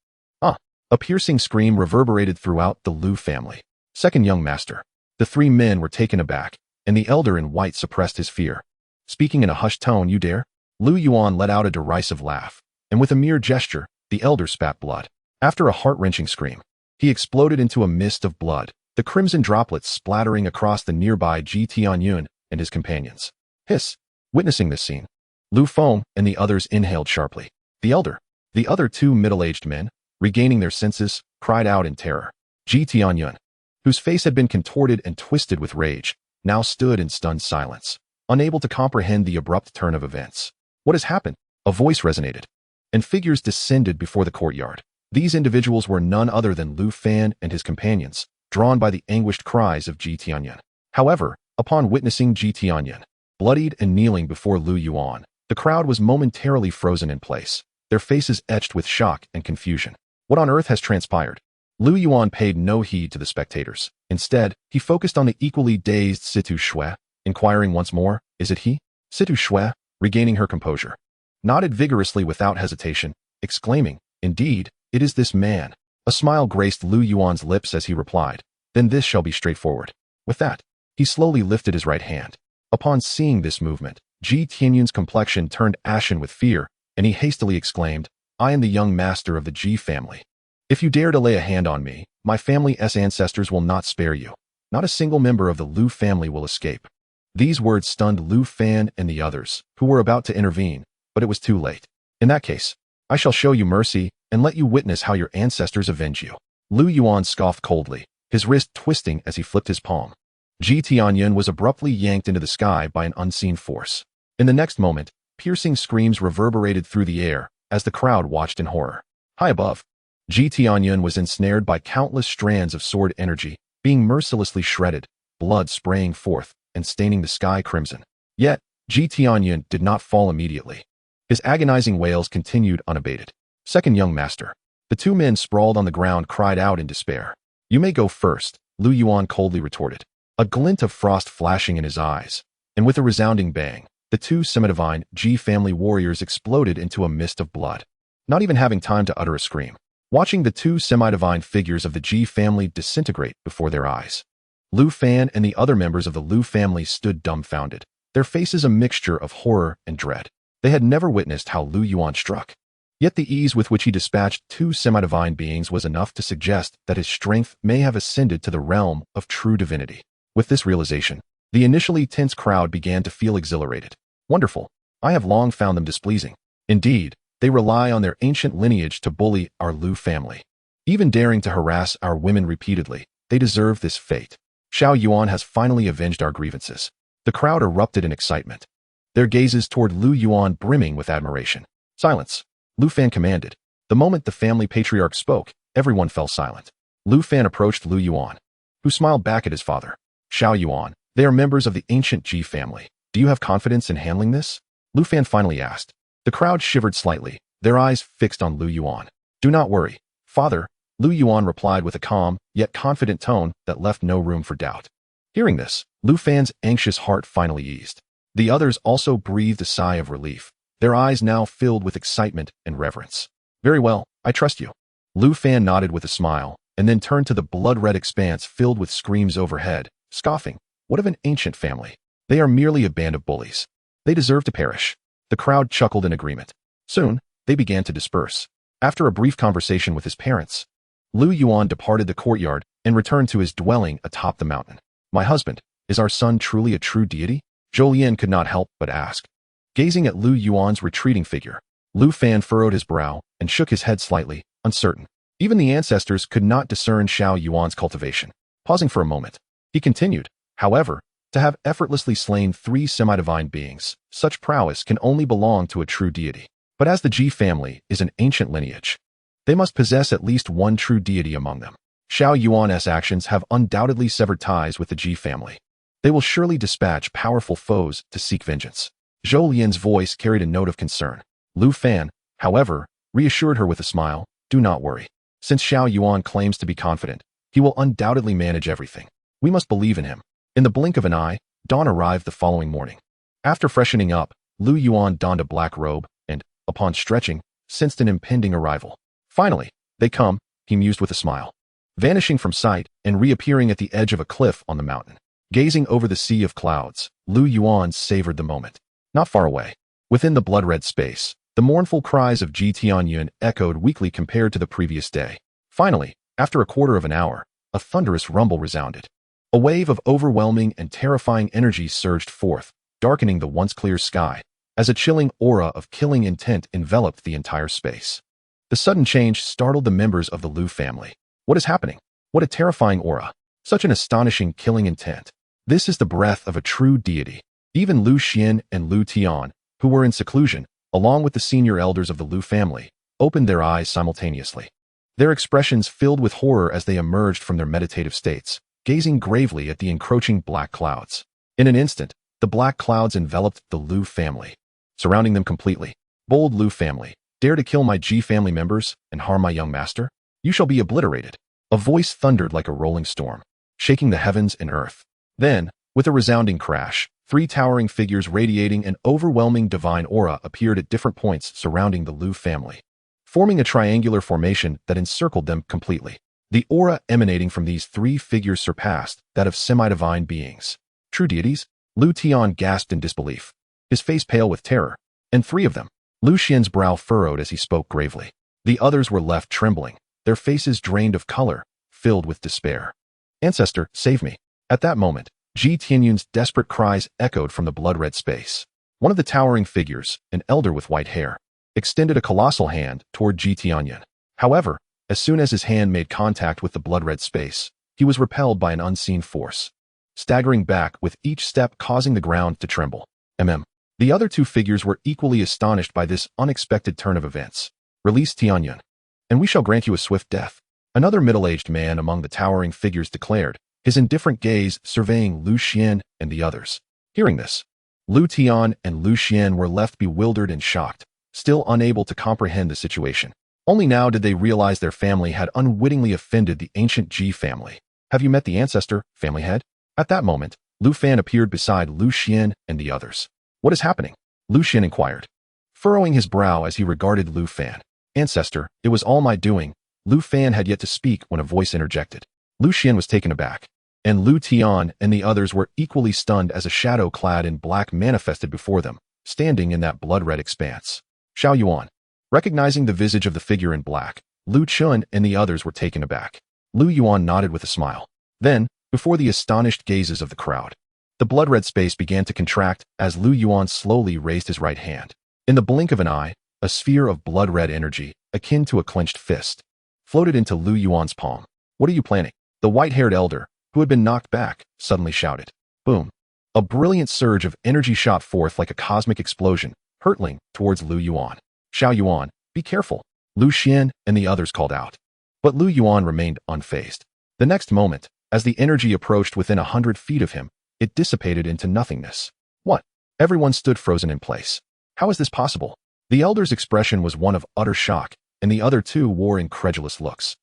A piercing scream reverberated throughout the Lu family. Second young master. The 3 men were taken aback, and the elder in white suppressed his fear. Speaking in a hushed tone, you dare? Lu Yuan let out a derisive laugh, and with a mere gesture, the elder spat blood. After a heart-wrenching scream, he exploded into a mist of blood, the crimson droplets splattering across the nearby Ji Tianyun and his companions. Hiss! Witnessing this scene, Lu Feng and the others inhaled sharply. The other 2 middle-aged men, regaining their senses, cried out in terror. Ji Tianyun, whose face had been contorted and twisted with rage, now stood in stunned silence, unable to comprehend the abrupt turn of events. What has happened? A voice resonated, and figures descended before the courtyard. These individuals were none other than Lu Fan and his companions, drawn by the anguished cries of Ji Tianyun. However, upon witnessing Ji Tianyun, bloodied and kneeling before Lu Yuan, the crowd was momentarily frozen in place, their faces etched with shock and confusion. What on earth has transpired? Lu Yuan paid no heed to the spectators. Instead, he focused on the equally dazed Situ Shui, inquiring once more, is it he? Situ Shui, regaining her composure, nodded vigorously without hesitation, exclaiming, indeed, it is this man. A smile graced Lu Yuan's lips as he replied, then this shall be straightforward. With that, he slowly lifted his right hand. Upon seeing this movement, Ji Tianyun's complexion turned ashen with fear, and he hastily exclaimed, I am the young master of the Ji family. If you dare to lay a hand on me, my family's ancestors will not spare you. Not a single member of the Lu family will escape. These words stunned Lu Fan and the others, who were about to intervene, but it was too late. In that case, I shall show you mercy and let you witness how your ancestors avenge you. Lu Yuan scoffed coldly, his wrist twisting as he flipped his palm. Ji Tianyun was abruptly yanked into the sky by an unseen force. In the next moment, piercing screams reverberated through the air as the crowd watched in horror. High above, Ji Tianyun was ensnared by countless strands of sword energy, being mercilessly shredded, blood spraying forth and staining the sky crimson. Yet, Ji Tianyun did not fall immediately. His agonizing wails continued unabated. Second young master. The two men sprawled on the ground cried out in despair. You may go first, Lu Yuan coldly retorted, a glint of frost flashing in his eyes, and with a resounding bang, the two semi-divine Ji family warriors exploded into a mist of blood, not even having time to utter a scream. Watching the two semi-divine figures of the Ji family disintegrate before their eyes, Lu Fan and the other members of the Lu family stood dumbfounded, their faces a mixture of horror and dread. They had never witnessed how Lu Yuan struck. Yet the ease with which he dispatched two semi-divine beings was enough to suggest that his strength may have ascended to the realm of true divinity. With this realization, the initially tense crowd began to feel exhilarated. Wonderful. I have long found them displeasing. Indeed, they rely on their ancient lineage to bully our Lu family. Even daring to harass our women repeatedly, they deserve this fate. Xiao Yuan has finally avenged our grievances. The crowd erupted in excitement, their gazes toward Lu Yuan brimming with admiration. Silence, Lu Fan commanded. The moment the family patriarch spoke, everyone fell silent. Lu Fan approached Lu Yuan, who smiled back at his father. Xiao Yuan, they are members of the ancient Ji family. Do you have confidence in handling this? Lu Fan finally asked. The crowd shivered slightly, their eyes fixed on Lu Yuan. Do not worry, father, Lu Yuan replied with a calm, yet confident tone that left no room for doubt. Hearing this, Lu Fan's anxious heart finally eased. The others also breathed a sigh of relief, their eyes now filled with excitement and reverence. Very well, I trust you. Lu Fan nodded with a smile, and then turned to the blood-red expanse filled with screams overhead, scoffing. What of an ancient family? They are merely a band of bullies. They deserve to perish. The crowd chuckled in agreement. Soon, they began to disperse. After a brief conversation with his parents, Lu Yuan departed the courtyard and returned to his dwelling atop the mountain. My husband, is our son truly a true deity? Zhou Lian could not help but ask. Gazing at Lu Yuan's retreating figure, Lu Fan furrowed his brow and shook his head slightly, uncertain. Even the ancestors could not discern Xiao Yuan's cultivation. Pausing for a moment, he continued, however, to have effortlessly slain 3 semi-divine beings, such prowess can only belong to a true deity. But as the Ji family is an ancient lineage, they must possess at least one true deity among them. Xiao Yuan's actions have undoubtedly severed ties with the Ji family. They will surely dispatch powerful foes to seek vengeance. Zhou Lian's voice carried a note of concern. Lu Fan, however, reassured her with a smile, do not worry. Since Xiao Yuan claims to be confident, he will undoubtedly manage everything. We must believe in him. In the blink of an eye, dawn arrived the following morning. After freshening up, Lu Yuan donned a black robe and, upon stretching, sensed an impending arrival. Finally, they come, he mused with a smile, vanishing from sight and reappearing at the edge of a cliff on the mountain. Gazing over the sea of clouds, Lu Yuan savored the moment. Not far away, within the blood-red space, the mournful cries of Ji Tianyun echoed weakly compared to the previous day. Finally, after a quarter of an hour, a thunderous rumble resounded. A wave of overwhelming and terrifying energy surged forth, darkening the once clear sky, as a chilling aura of killing intent enveloped the entire space. The sudden change startled the members of the Lu family. What is happening? What a terrifying aura. Such an astonishing killing intent. This is the breath of a true deity. Even Lu Xian and Lu Tian, who were in seclusion, along with the senior elders of the Lu family, opened their eyes simultaneously. Their expressions filled with horror as they emerged from their meditative states, gazing gravely at the encroaching black clouds. In an instant, the black clouds enveloped the Lu family, surrounding them completely. Bold Lu family, dare to kill my Ji family members and harm my young master? You shall be obliterated. A voice thundered like a rolling storm, shaking the heavens and earth. Then, with a resounding crash, 3 towering figures radiating an overwhelming divine aura appeared at different points surrounding the Lu family, forming a triangular formation that encircled them completely. The aura emanating from these 3 figures surpassed that of semi-divine beings. True deities? Lu Tian gasped in disbelief, his face pale with terror. And 3 of them. Lu Xian's brow furrowed as he spoke gravely. The others were left trembling, their faces drained of color, filled with despair. Ancestor, save me. At that moment, Ji Tianyun's desperate cries echoed from the blood-red space. One of the towering figures, an elder with white hair, extended a colossal hand toward Ji Tianyun. However, as soon as his hand made contact with the blood-red space, he was repelled by an unseen force, staggering back with each step causing the ground to tremble. The other 2 figures were equally astonished by this unexpected turn of events. Release Tianyun, and we shall grant you a swift death. Another middle-aged man among the towering figures declared, his indifferent gaze surveying Lu Xian and the others. Hearing this, Lu Tian and Lu Xian were left bewildered and shocked, still unable to comprehend the situation. Only now did they realize their family had unwittingly offended the ancient Ji family. Have you met the ancestor, family head? At that moment, Lu Fan appeared beside Lu Xian and the others. What is happening? Lu Xian inquired, furrowing his brow as he regarded Lu Fan. Ancestor, it was all my doing. Lu Fan had yet to speak when a voice interjected. Lu Xian was taken aback, and Lu Tian and the others were equally stunned as a shadow clad in black manifested before them, standing in that blood-red expanse. Xiao Yuan. Recognizing the visage of the figure in black, Lu Chun and the others were taken aback. Lu Yuan nodded with a smile. Then, before the astonished gazes of the crowd, the blood-red space began to contract as Lu Yuan slowly raised his right hand. In the blink of an eye, a sphere of blood-red energy, akin to a clenched fist, floated into Lu Yuan's palm. What are you planning? The white-haired elder, who had been knocked back, suddenly shouted. Boom. A brilliant surge of energy shot forth like a cosmic explosion, hurtling towards Lu Yuan. Xiao Yuan, be careful, Lu Xian and the others called out. But Lu Yuan remained unfazed. The next moment, as the energy approached within 100 feet of him, it dissipated into nothingness. What? Everyone stood frozen in place. How is this possible? The elder's expression was one of utter shock, and the other 2 wore incredulous looks.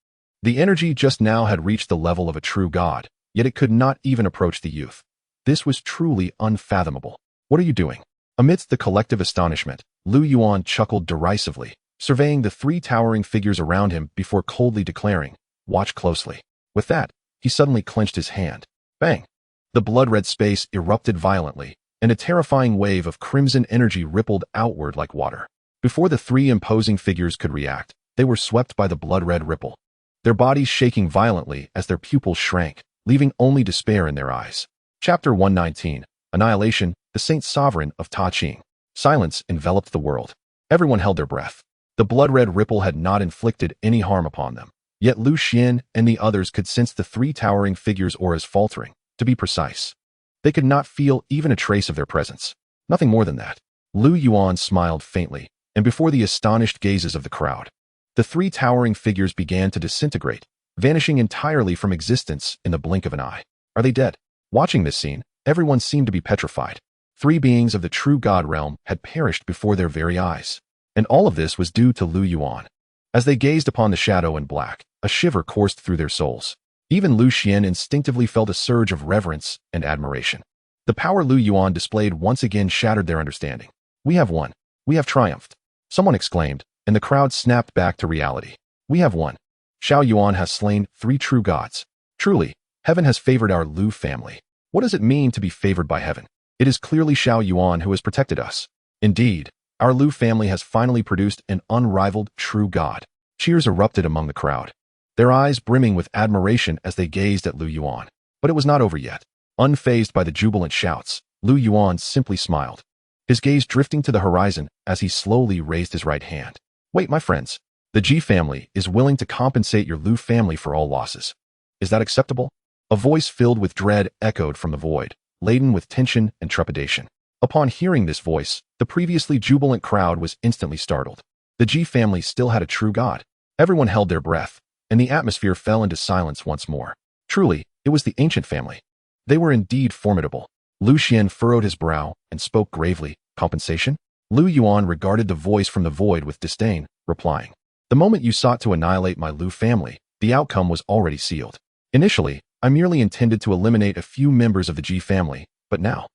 The energy just now had reached the level of a true god, yet it could not even approach the youth. This was truly unfathomable. What are you doing? Amidst the collective astonishment, Lu Yuan chuckled derisively, surveying the 3 towering figures around him before coldly declaring, watch closely. With that, he suddenly clenched his hand. Bang! The blood-red space erupted violently, and a terrifying wave of crimson energy rippled outward like water. Before the 3 imposing figures could react, they were swept by the blood-red ripple, their bodies shaking violently as their pupils shrank, leaving only despair in their eyes. Chapter 119, Annihilation, the Saint Sovereign of Ta Ching. Silence enveloped the world. Everyone held their breath. The blood-red ripple had not inflicted any harm upon them, yet Lu Xian and the others could sense the 3 towering figures' auras faltering. To be precise, they could not feel even a trace of their presence. Nothing more than that. Lu Yuan smiled faintly, and before the astonished gazes of the crowd, the 3 towering figures began to disintegrate, vanishing entirely from existence in the blink of an eye. Are they dead? Watching this scene, everyone seemed to be petrified. 3 beings of the true god realm had perished before their very eyes. And all of this was due to Lu Yuan. As they gazed upon the shadow in black, a shiver coursed through their souls. Even Lu Xian instinctively felt a surge of reverence and admiration. The power Lu Yuan displayed once again shattered their understanding. We have won. We have triumphed. Someone exclaimed, and the crowd snapped back to reality. We have won. Xiao Yuan has slain 3 true gods. Truly, heaven has favored our Lu family. What does it mean to be favored by heaven? It is clearly Xiao Yuan who has protected us. Indeed, our Lu family has finally produced an unrivaled true god. Cheers erupted among the crowd, their eyes brimming with admiration as they gazed at Lu Yuan. But it was not over yet. Unfazed by the jubilant shouts, Lu Yuan simply smiled, his gaze drifting to the horizon as he slowly raised his right hand. Wait, my friends. The Ji family is willing to compensate your Lu family for all losses. Is that acceptable? A voice filled with dread echoed from the void, laden with tension and trepidation. Upon hearing this voice, the previously jubilant crowd was instantly startled. The Ji family still had a true god. Everyone held their breath, and the atmosphere fell into silence once more. Truly, it was the ancient family. They were indeed formidable. Lu Xian furrowed his brow and spoke gravely. Compensation? Lu Yuan regarded the voice from the void with disdain, replying, The moment you sought to annihilate my Lu family, the outcome was already sealed. Initially, I merely intended to eliminate a few members of the Ji family, but now..."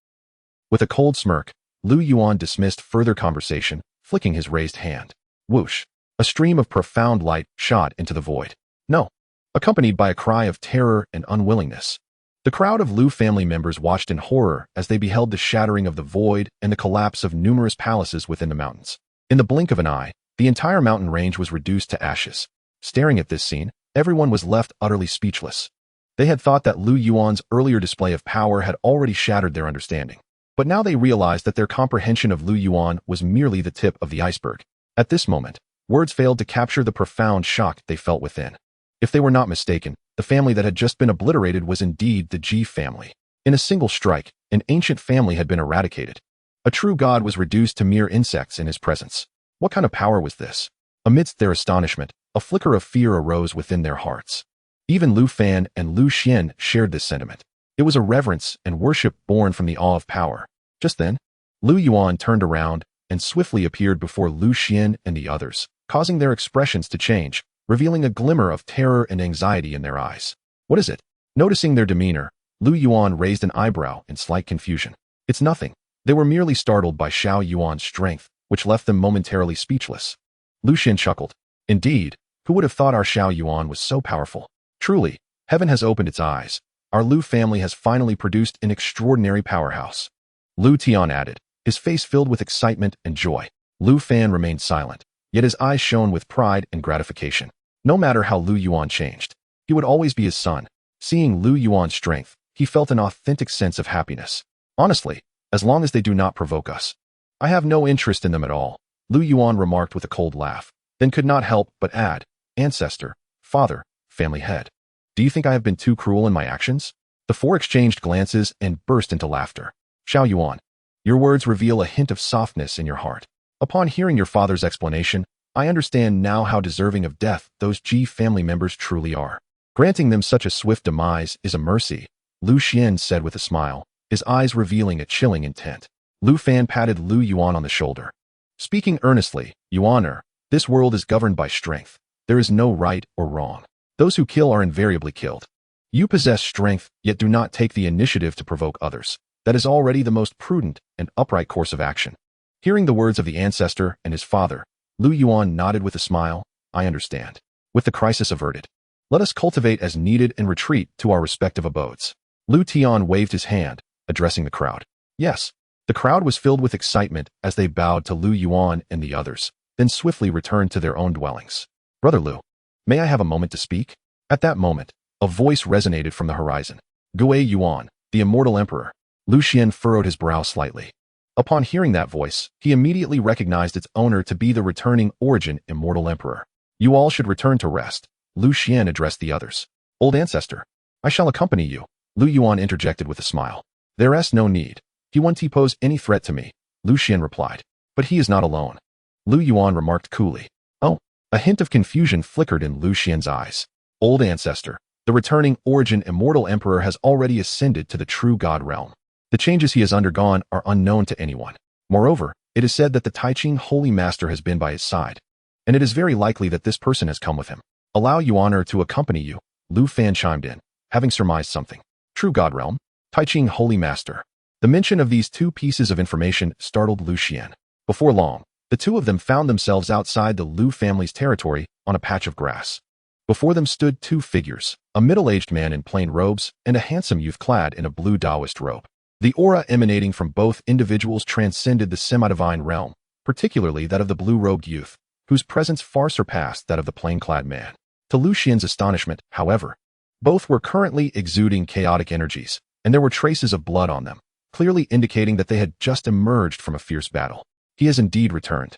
With a cold smirk, Lu Yuan dismissed further conversation, flicking his raised hand. Whoosh! A stream of profound light shot into the void. "No!" Accompanied by a cry of terror and unwillingness. The crowd of Lu family members watched in horror as they beheld the shattering of the void and the collapse of numerous palaces within the mountains. In the blink of an eye, the entire mountain range was reduced to ashes. Staring at this scene, everyone was left utterly speechless. They had thought that Lu Yuan's earlier display of power had already shattered their understanding. But now they realized that their comprehension of Lu Yuan was merely the tip of the iceberg. At this moment, words failed to capture the profound shock they felt within. If they were not mistaken, the family that had just been obliterated was indeed the Ji family. In a single strike, an ancient family had been eradicated. A true god was reduced to mere insects in his presence. What kind of power was this? Amidst their astonishment, a flicker of fear arose within their hearts. Even Lu Fan and Lu Xian shared this sentiment. It was a reverence and worship born from the awe of power. Just then, Lu Yuan turned around and swiftly appeared before Lu Xian and the others, causing their expressions to change, revealing a glimmer of terror and anxiety in their eyes. "What is it?" Noticing their demeanor, Lu Yuan raised an eyebrow in slight confusion. "It's nothing." They were merely startled by Xiao Yuan's strength, which left them momentarily speechless. Lu Xian chuckled. "Indeed, who would have thought our Xiao Yuan was so powerful? Truly, heaven has opened its eyes. Our Lu family has finally produced an extraordinary powerhouse." Lu Tian added, his face filled with excitement and joy. Lu Fan remained silent, yet his eyes shone with pride and gratification. No matter how Lu Yuan changed, he would always be his son. Seeing Lu Yuan's strength, he felt an authentic sense of happiness. "Honestly, as long as they do not provoke us, I have no interest in them at all," Lu Yuan remarked with a cold laugh, then could not help but add, "Ancestor, father, family head. Do you think I have been too cruel in my actions?" The four exchanged glances and burst into laughter. "Xiao Yuan, your words reveal a hint of softness in your heart. Upon hearing your father's explanation, I understand now how deserving of death those Ji family members truly are. Granting them such a swift demise is a mercy," Lu Xian said with a smile, his eyes revealing a chilling intent. Lu Fan patted Lu Yuan on the shoulder. "Speaking earnestly, Yuaner, this world is governed by strength. There is no right or wrong. Those who kill are invariably killed. You possess strength, yet do not take the initiative to provoke others. That is already the most prudent and upright course of action." Hearing the words of the ancestor and his father, Lu Yuan nodded with a smile. "I understand." With the crisis averted, let us cultivate as needed and retreat to our respective abodes. Lu Tian waved his hand, addressing the crowd. Yes. The crowd was filled with excitement as they bowed to Lu Yuan and the others, then swiftly returned to their own dwellings. "Brother Lu, may I have a moment to speak?" At that moment, a voice resonated from the horizon. "Gue Yuan, the immortal emperor." Lu Xian furrowed his brow slightly. Upon hearing that voice, he immediately recognized its owner to be the returning Origin immortal emperor. "You all should return to rest," Lu Xian addressed the others. "Old ancestor, I shall accompany you," Lu Yuan interjected with a smile. "There is no need. He won't pose any threat to me," Lu Xian replied. "But he is not alone," Lu Yuan remarked coolly. "Oh." A hint of confusion flickered in Lu Xian's eyes. "Old ancestor, the returning Origin immortal emperor has already ascended to the true god realm. The changes he has undergone are unknown to anyone. Moreover, it is said that the Taiqing Holy Master has been by his side, and it is very likely that this person has come with him. Allow Yuaner to accompany you," Lu Fan chimed in, having surmised something. "True god realm? Taiqing Holy Master." The mention of these two pieces of information startled Lu Xian. Before long, the two of them found themselves outside the Lu family's territory on a patch of grass. Before them stood two figures, a middle-aged man in plain robes and a handsome youth clad in a blue Taoist robe. The aura emanating from both individuals transcended the semi-divine realm, particularly that of the blue-robed youth, whose presence far surpassed that of the plain-clad man. To Lu Xian's astonishment, however, both were currently exuding chaotic energies, and there were traces of blood on them, clearly indicating that they had just emerged from a fierce battle. "He has indeed returned,"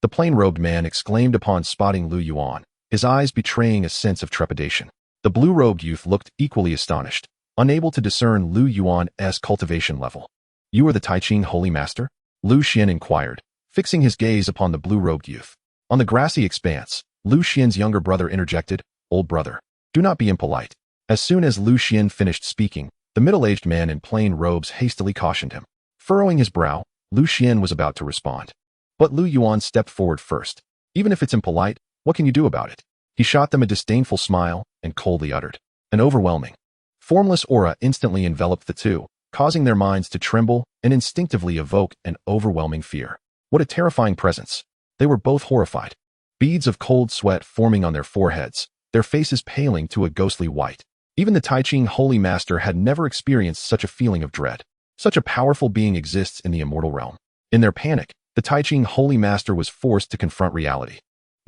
the plain-robed man exclaimed upon spotting Lu Yuan, his eyes betraying a sense of trepidation. The blue-robed youth looked equally astonished, unable to discern Lu Yuan's cultivation level. "You are the Taiqing Holy Master?" Lu Xian inquired, fixing his gaze upon the blue-robed youth. On the grassy expanse, Lu Xian's younger brother interjected, "Old brother, do not be impolite." As soon as Lu Xian finished speaking, the middle-aged man in plain robes hastily cautioned him. Furrowing his brow, Lu Xian was about to respond. But Lu Yuan stepped forward first. "Even if it's impolite, What can you do about it? He shot them a disdainful smile and coldly uttered. An overwhelming, formless aura instantly enveloped the two, causing their minds to tremble and instinctively evoke an overwhelming fear. What a terrifying presence. They were both horrified. Beads of cold sweat forming on their foreheads, their faces paling to a ghostly white. Even the Tai Ching Holy Master had never experienced such a feeling of dread. Such a powerful being exists in the immortal realm. In their panic, the Tai Ching Holy Master was forced to confront reality.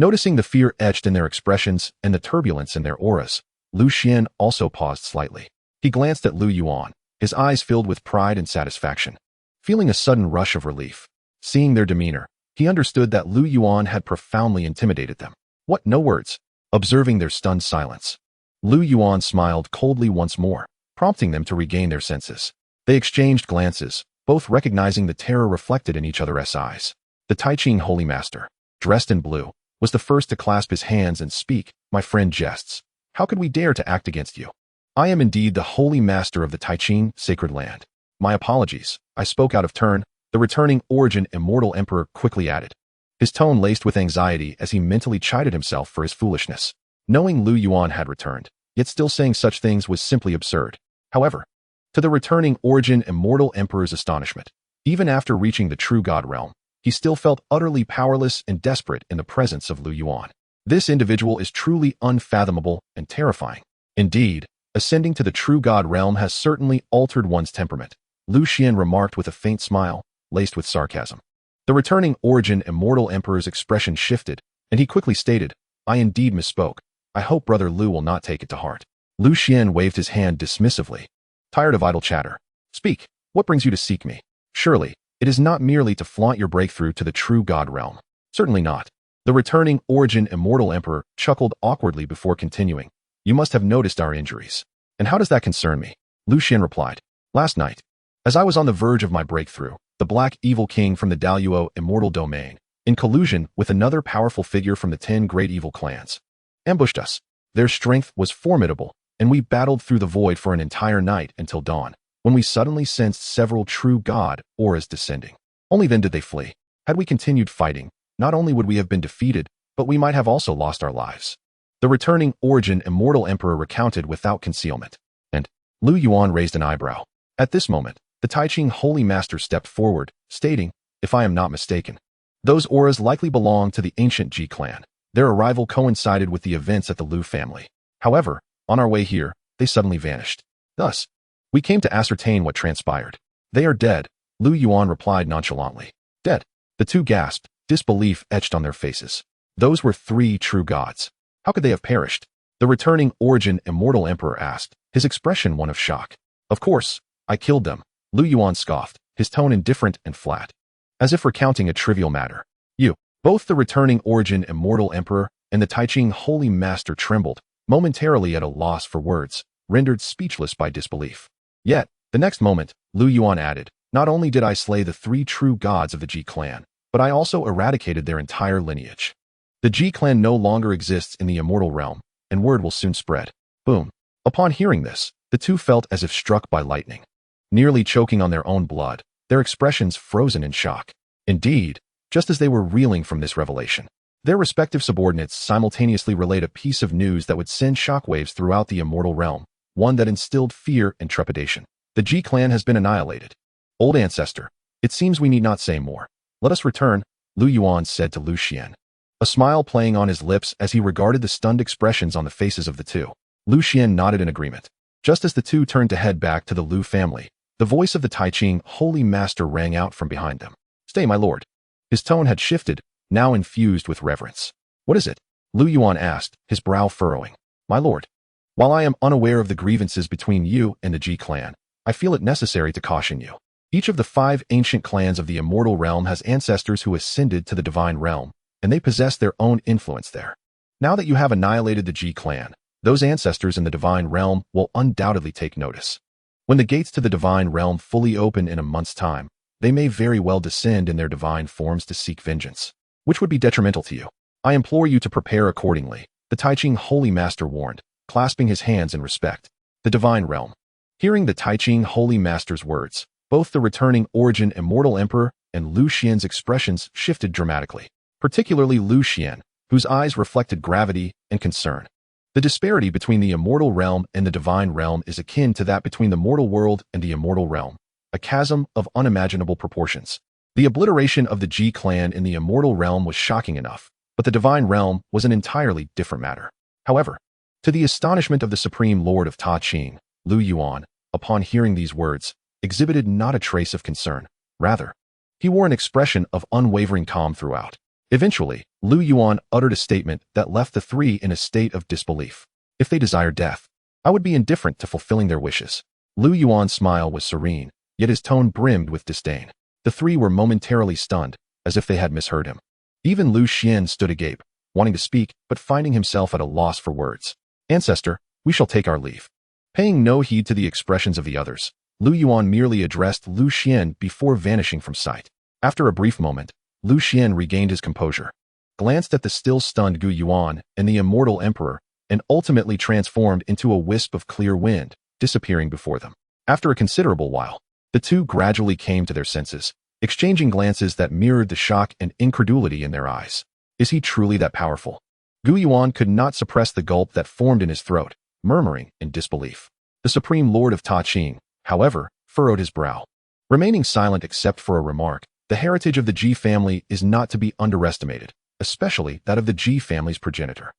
Noticing the fear etched in their expressions and the turbulence in their auras, Lu Xian also paused slightly. He glanced at Lu Yuan, his eyes filled with pride and satisfaction. Feeling a sudden rush of relief, seeing their demeanor, he understood that Lu Yuan had profoundly intimidated them. What? No words. Observing their stunned silence, Lu Yuan smiled coldly once more, prompting them to regain their senses. They exchanged glances, both recognizing the terror reflected in each other's eyes. The Tai Ching Holy Master, dressed in blue, was the first to clasp his hands and speak. My friend jests. How could we dare to act against you? I am indeed the Holy Master of the Tai Ching sacred land. My apologies. I spoke out of turn. The returning Origin Immortal Emperor quickly added, his tone laced with anxiety as he mentally chided himself for his foolishness. Knowing Lu Yuan had returned, yet still saying such things was simply absurd. However, to the returning Origin Immortal Emperor's astonishment, even after reaching the true God realm, he still felt utterly powerless and desperate in the presence of Lu Yuan. This individual is truly unfathomable and terrifying. Indeed, ascending to the true God realm has certainly altered one's temperament, Lu Xian remarked with a faint smile, laced with sarcasm. The returning Origin Immortal Emperor's expression shifted, and he quickly stated, I indeed misspoke. I hope Brother Lu will not take it to heart. Lu Xian waved his hand dismissively. Tired of idle chatter. Speak. What brings you to seek me? Surely, it is not merely to flaunt your breakthrough to the true God realm. Certainly not. The returning Origin Immortal Emperor chuckled awkwardly before continuing. You must have noticed our injuries. And how does that concern me? Lu Xian replied. Last night, as I was on the verge of my breakthrough, the Black Evil King from the Daluo Immortal Domain, in collusion with another powerful figure from the 10 Great Evil Clans, ambushed us. Their strength was formidable, and we battled through the void for an entire night until dawn, when we suddenly sensed several true God auras descending. Only then did they flee. Had we continued fighting, not only would we have been defeated, but we might have also lost our lives. The returning Origin Immortal Emperor recounted without concealment. And Lu Yuan raised an eyebrow. At this moment, the Tai Ching Holy Master stepped forward, stating, if I am not mistaken, those auras likely belong to the ancient Ji clan. Their arrival coincided with the events at the Lu family. However, on our way here, they suddenly vanished. Thus, we came to ascertain what transpired. They are dead, Lu Yuan replied nonchalantly. Dead. The two gasped, disbelief etched on their faces. Those were 3 true gods. How could they have perished? The returning Origin Immortal Emperor asked, his expression one of shock. Of course, I killed them, Lu Yuan scoffed, his tone indifferent and flat, as if recounting a trivial matter. You. Both the returning Origin Immortal Emperor and the Tai Ching Holy Master trembled, momentarily at a loss for words, rendered speechless by disbelief. Yet, the next moment, Lu Yuan added, not only did I slay the 3 true gods of the Ji clan, but I also eradicated their entire lineage. The Ji clan no longer exists in the immortal realm, and word will soon spread. Boom. Upon hearing this, the two felt as if struck by lightning. Nearly choking on their own blood, their expressions frozen in shock. Indeed, just as they were reeling from this revelation, their respective subordinates simultaneously relayed a piece of news that would send shockwaves throughout the immortal realm, one that instilled fear and trepidation. The Ji clan has been annihilated. Old ancestor, it seems we need not say more. Let us return, Lu Yuan said to Lu Xian, a smile playing on his lips as he regarded the stunned expressions on the faces of the two. Lu Xian nodded in agreement. Just as the two turned to head back to the Lu family, the voice of the Tai Ching Holy Master rang out from behind them. Stay, my lord. His tone had shifted, now infused with reverence. What is it? Lu Yuan asked, his brow furrowing. My lord, while I am unaware of the grievances between you and the Ji clan, I feel it necessary to caution you. Each of the 5 ancient clans of the immortal realm has ancestors who ascended to the divine realm, and they possess their own influence there. Now that you have annihilated the Ji clan, those ancestors in the divine realm will undoubtedly take notice. When the gates to the divine realm fully open in a month's time, they may very well descend in their divine forms to seek vengeance, which would be detrimental to you. I implore you to prepare accordingly, the Tai Ching Holy Master warned, clasping his hands in respect. The divine realm. Hearing the Tai Ching Holy Master's words, both the returning Origin Immortal Emperor and Lu Xian's expressions shifted dramatically. Particularly Lu Xian, whose eyes reflected gravity and concern. The disparity between the immortal realm and the divine realm is akin to that between the mortal world and the immortal realm, a chasm of unimaginable proportions. The obliteration of the Ji clan in the immortal realm was shocking enough, but the divine realm was an entirely different matter. However, to the astonishment of the Supreme Lord of Ta Ching, Lu Yuan, upon hearing these words, exhibited not a trace of concern. Rather, he wore an expression of unwavering calm throughout. Eventually, Lu Yuan uttered a statement that left the three in a state of disbelief. If they desire death, I would be indifferent to fulfilling their wishes. Lu Yuan's smile was serene, yet his tone brimmed with disdain. The three were momentarily stunned, as if they had misheard him. Even Lu Xian stood agape, wanting to speak, but finding himself at a loss for words. Ancestor, we shall take our leave. Paying no heed to the expressions of the others, Lu Yuan merely addressed Lu Xian before vanishing from sight. After a brief moment, Lu Xian regained his composure, glanced at the still stunned Gu Yuan and the immortal emperor, and ultimately transformed into a wisp of clear wind, disappearing before them. After a considerable while, the two gradually came to their senses, exchanging glances that mirrored the shock and incredulity in their eyes. Is he truly that powerful? Gu Yuan could not suppress the gulp that formed in his throat, murmuring in disbelief. The Supreme Lord of Ta Ching, however, furrowed his brow. Remaining silent except for a remark, the heritage of the Ji family is not to be underestimated, especially that of the Ji family's progenitor.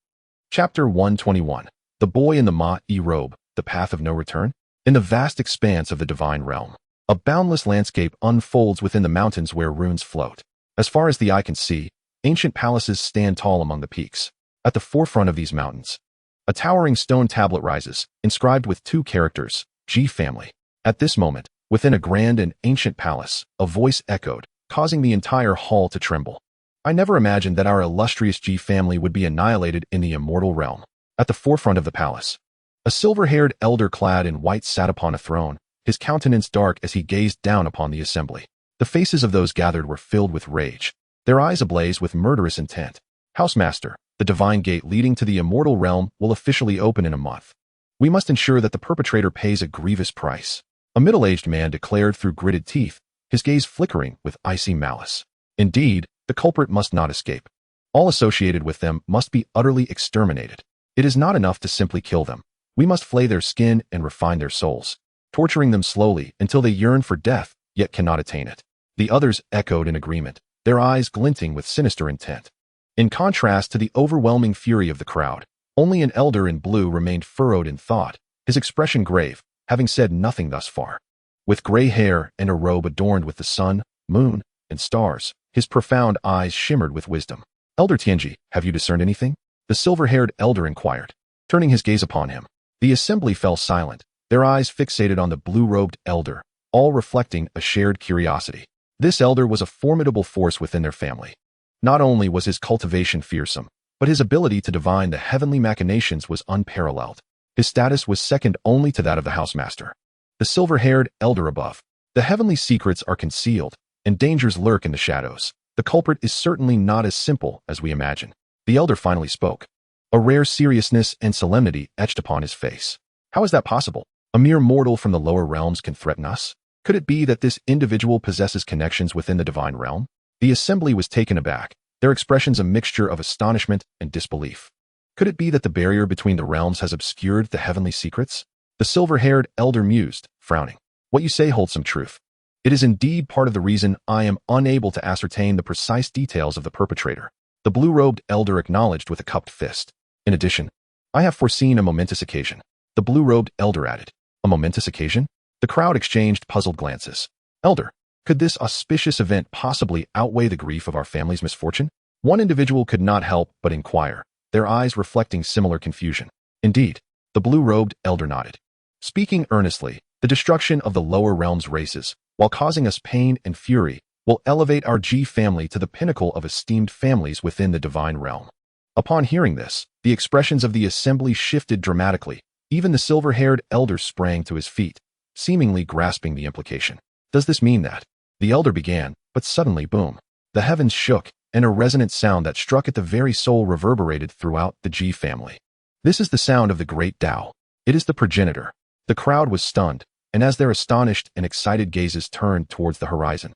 Chapter 121. The Boy in the Ma-E Robe, The Path of No Return? In the vast expanse of the divine realm, a boundless landscape unfolds within the mountains where runes float. As far as the eye can see, ancient palaces stand tall among the peaks. At the forefront of these mountains, a towering stone tablet rises, inscribed with two characters, Ji family. At this moment, within a grand and ancient palace, a voice echoed, causing the entire hall to tremble. I never imagined that our illustrious Ji family would be annihilated in the immortal realm. At the forefront of the palace, a silver-haired elder clad in white sat upon a throne, his countenance dark as he gazed down upon the assembly. The faces of those gathered were filled with rage, their eyes ablaze with murderous intent. Housemaster, the divine gate leading to the immortal realm will officially open in a month. We must ensure that the perpetrator pays a grievous price. A middle-aged man declared through gritted teeth, his gaze flickering with icy malice. Indeed, the culprit must not escape. All associated with them must be utterly exterminated. It is not enough to simply kill them. We must flay their skin and refine their souls, torturing them slowly until they yearn for death, yet cannot attain it. The others echoed in agreement, their eyes glinting with sinister intent. In contrast to the overwhelming fury of the crowd, only an elder in blue remained furrowed in thought, his expression grave, having said nothing thus far. With gray hair and a robe adorned with the sun, moon, and stars, his profound eyes shimmered with wisdom. Elder Tianji, have you discerned anything? The silver-haired elder inquired, turning his gaze upon him. The assembly fell silent, their eyes fixated on the blue-robed elder, all reflecting a shared curiosity. This elder was a formidable force within their family. Not only was his cultivation fearsome, but his ability to divine the heavenly machinations was unparalleled. His status was second only to that of the housemaster. The silver-haired elder above. The heavenly secrets are concealed, and dangers lurk in the shadows. The culprit is certainly not as simple as we imagine. The elder finally spoke. A rare seriousness and solemnity etched upon his face. How is that possible? A mere mortal from the lower realms can threaten us? Could it be that this individual possesses connections within the divine realm? The assembly was taken aback, their expressions a mixture of astonishment and disbelief. Could it be that the barrier between the realms has obscured the heavenly secrets? The silver-haired elder mused, frowning. What you say holds some truth. It is indeed part of the reason I am unable to ascertain the precise details of the perpetrator. The blue-robed elder acknowledged with a cupped fist. In addition, I have foreseen a momentous occasion. The blue-robed elder added. A momentous occasion? The crowd exchanged puzzled glances. Elder, could this auspicious event possibly outweigh the grief of our family's misfortune? One individual could not help but inquire, their eyes reflecting similar confusion. Indeed, the blue-robed elder nodded. Speaking earnestly, the destruction of the lower realms races, while causing us pain and fury, will elevate our Ji family to the pinnacle of esteemed families within the divine realm. Upon hearing this, the expressions of the assembly shifted dramatically. Even the silver-haired elder sprang to his feet, seemingly grasping the implication. Does this mean that? The elder began, but suddenly, boom. The heavens shook, and a resonant sound that struck at the very soul reverberated throughout the Ji family. This is the sound of the great Tao. It is the progenitor. The crowd was stunned, and as their astonished and excited gazes turned towards the horizon,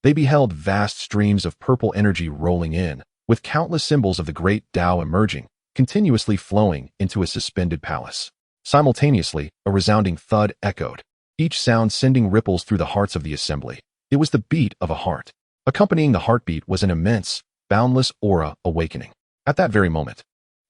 they beheld vast streams of purple energy rolling in, with countless symbols of the great Tao emerging, continuously flowing into a suspended palace. Simultaneously, a resounding thud echoed, each sound sending ripples through the hearts of the assembly. It was the beat of a heart. Accompanying the heartbeat was an immense, boundless aura awakening. At that very moment,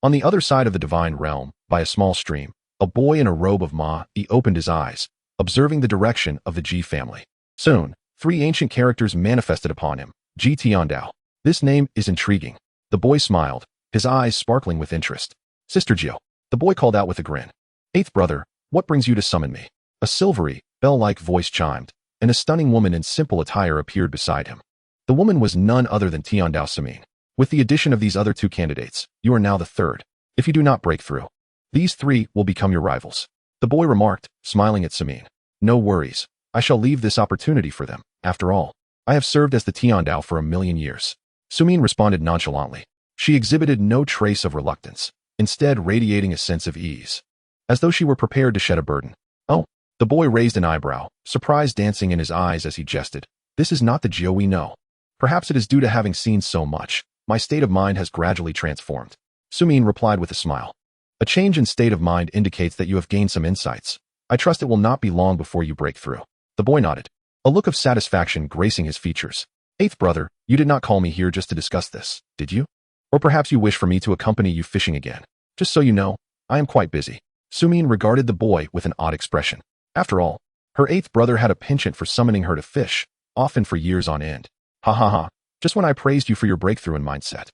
on the other side of the divine realm, by a small stream, a boy in a robe of he opened his eyes, observing the direction of the Ji family. Soon, three ancient characters manifested upon him. Ji Tiandao. This name is intriguing. The boy smiled, his eyes sparkling with interest. Sister Jiao. The boy called out with a grin. Eighth brother, what brings you to summon me? A silvery, bell-like voice chimed, and a stunning woman in simple attire appeared beside him. The woman was none other than Tiandao Samin. With the addition of these other two candidates, you are now the third. If you do not break through, these three will become your rivals. The boy remarked, smiling at Samin. No worries. I shall leave this opportunity for them. After all, I have served as the Tiandao for 1,000,000 years. Sumin responded nonchalantly. She exhibited no trace of reluctance, instead radiating a sense of ease, as though she were prepared to shed a burden. Oh, the boy raised an eyebrow, surprise dancing in his eyes as he jested. This is not the Jiao we know. Perhaps it is due to having seen so much. My state of mind has gradually transformed. Sumin replied with a smile. A change in state of mind indicates that you have gained some insights. I trust it will not be long before you break through. The boy nodded, a look of satisfaction gracing his features. Eighth brother, you did not call me here just to discuss this, did you? Or perhaps you wish for me to accompany you fishing again. Just so you know, I am quite busy. Sumin regarded the boy with an odd expression. After all, her eighth brother had a penchant for summoning her to fish, often for years on end. Ha ha ha, just when I praised you for your breakthrough in mindset.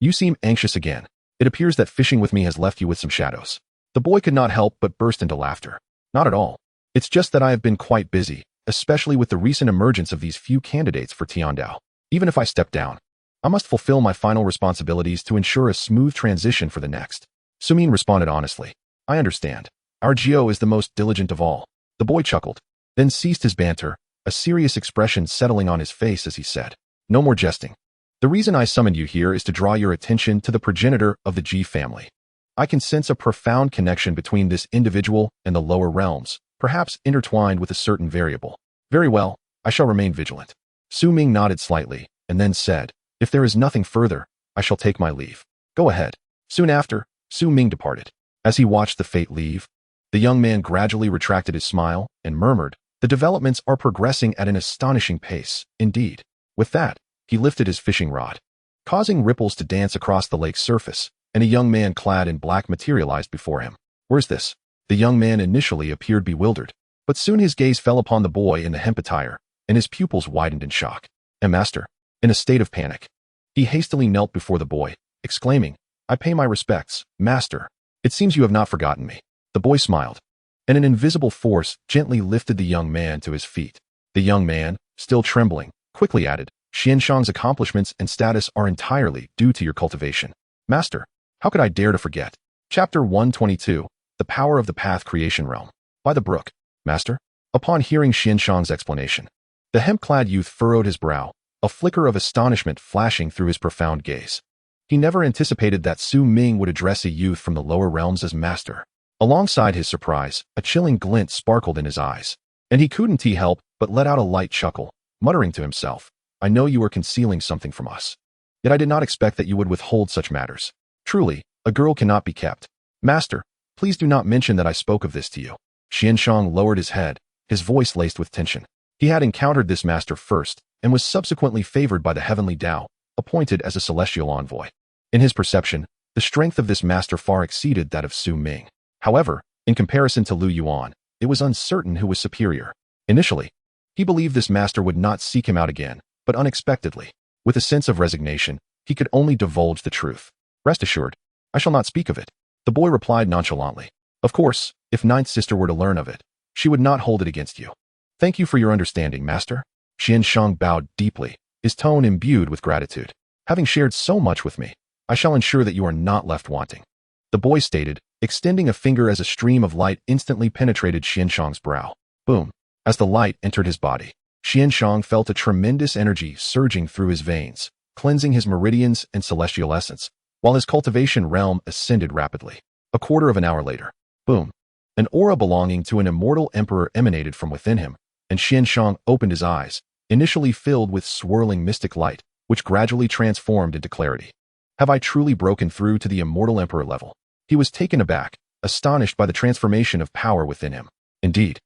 You seem anxious again. It appears that fishing with me has left you with some shadows. The boy could not help but burst into laughter. Not at all. It's just that I have been quite busy, especially with the recent emergence of these few candidates for Tiandao. Even if I step down, I must fulfill my final responsibilities to ensure a smooth transition for the next. Sumin responded honestly. I understand. Our Jiao is the most diligent of all. The boy chuckled, then ceased his banter, a serious expression settling on his face as he said, no more jesting. The reason I summoned you here is to draw your attention to the progenitor of the Ji family. I can sense a profound connection between this individual and the lower realms, perhaps intertwined with a certain variable. Very well, I shall remain vigilant. Su Ming nodded slightly, and then said, if there is nothing further, I shall take my leave. Go ahead. Soon after, Su Ming departed. As he watched the fate leave, the young man gradually retracted his smile and murmured, the developments are progressing at an astonishing pace, indeed. With that, he lifted his fishing rod, causing ripples to dance across the lake's surface, and a young man clad in black materialized before him. Where's this? The young man initially appeared bewildered, but soon his gaze fell upon the boy in the hemp attire, and his pupils widened in shock. And master, in a state of panic, he hastily knelt before the boy, exclaiming, I pay my respects, master. It seems you have not forgotten me. The boy smiled, and an invisible force gently lifted the young man to his feet. The young man, still trembling, quickly added, Xianxiang's accomplishments and status are entirely due to your cultivation. Master, how could I dare to forget? Chapter 122, The Power of the Path Creation Realm. By the brook. Master, upon hearing Xianxiang's explanation, the hemp-clad youth furrowed his brow, a flicker of astonishment flashing through his profound gaze. He never anticipated that Su Ming would address a youth from the lower realms as master. Alongside his surprise, a chilling glint sparkled in his eyes, and he couldn't help but let out a light chuckle, muttering to himself, I know you are concealing something from us. Yet I did not expect that you would withhold such matters. Truly, a girl cannot be kept. Master, please do not mention that I spoke of this to you. Xianxiang lowered his head, his voice laced with tension. He had encountered this master first, and was subsequently favored by the heavenly Tao, appointed as a celestial envoy. In his perception, the strength of this master far exceeded that of Su Ming. However, in comparison to Lu Yuan, it was uncertain who was superior. Initially, he believed this master would not seek him out again, but unexpectedly, with a sense of resignation, he could only divulge the truth. Rest assured, I shall not speak of it. The boy replied nonchalantly. Of course, if Ninth Sister were to learn of it, she would not hold it against you. Thank you for your understanding, master. Xianxiang bowed deeply, his tone imbued with gratitude. Having shared so much with me, I shall ensure that you are not left wanting. The boy stated, extending a finger as a stream of light instantly penetrated Xianxiang's brow. Boom. As the light entered his body, Xianxiang felt a tremendous energy surging through his veins, cleansing his meridians and celestial essence, while his cultivation realm ascended rapidly. A quarter of an hour later, boom, an aura belonging to an immortal emperor emanated from within him, and Xianxiang opened his eyes, initially filled with swirling mystic light, which gradually transformed into clarity. Have I truly broken through to the immortal emperor level? He was taken aback, astonished by the transformation of power within him. Indeed,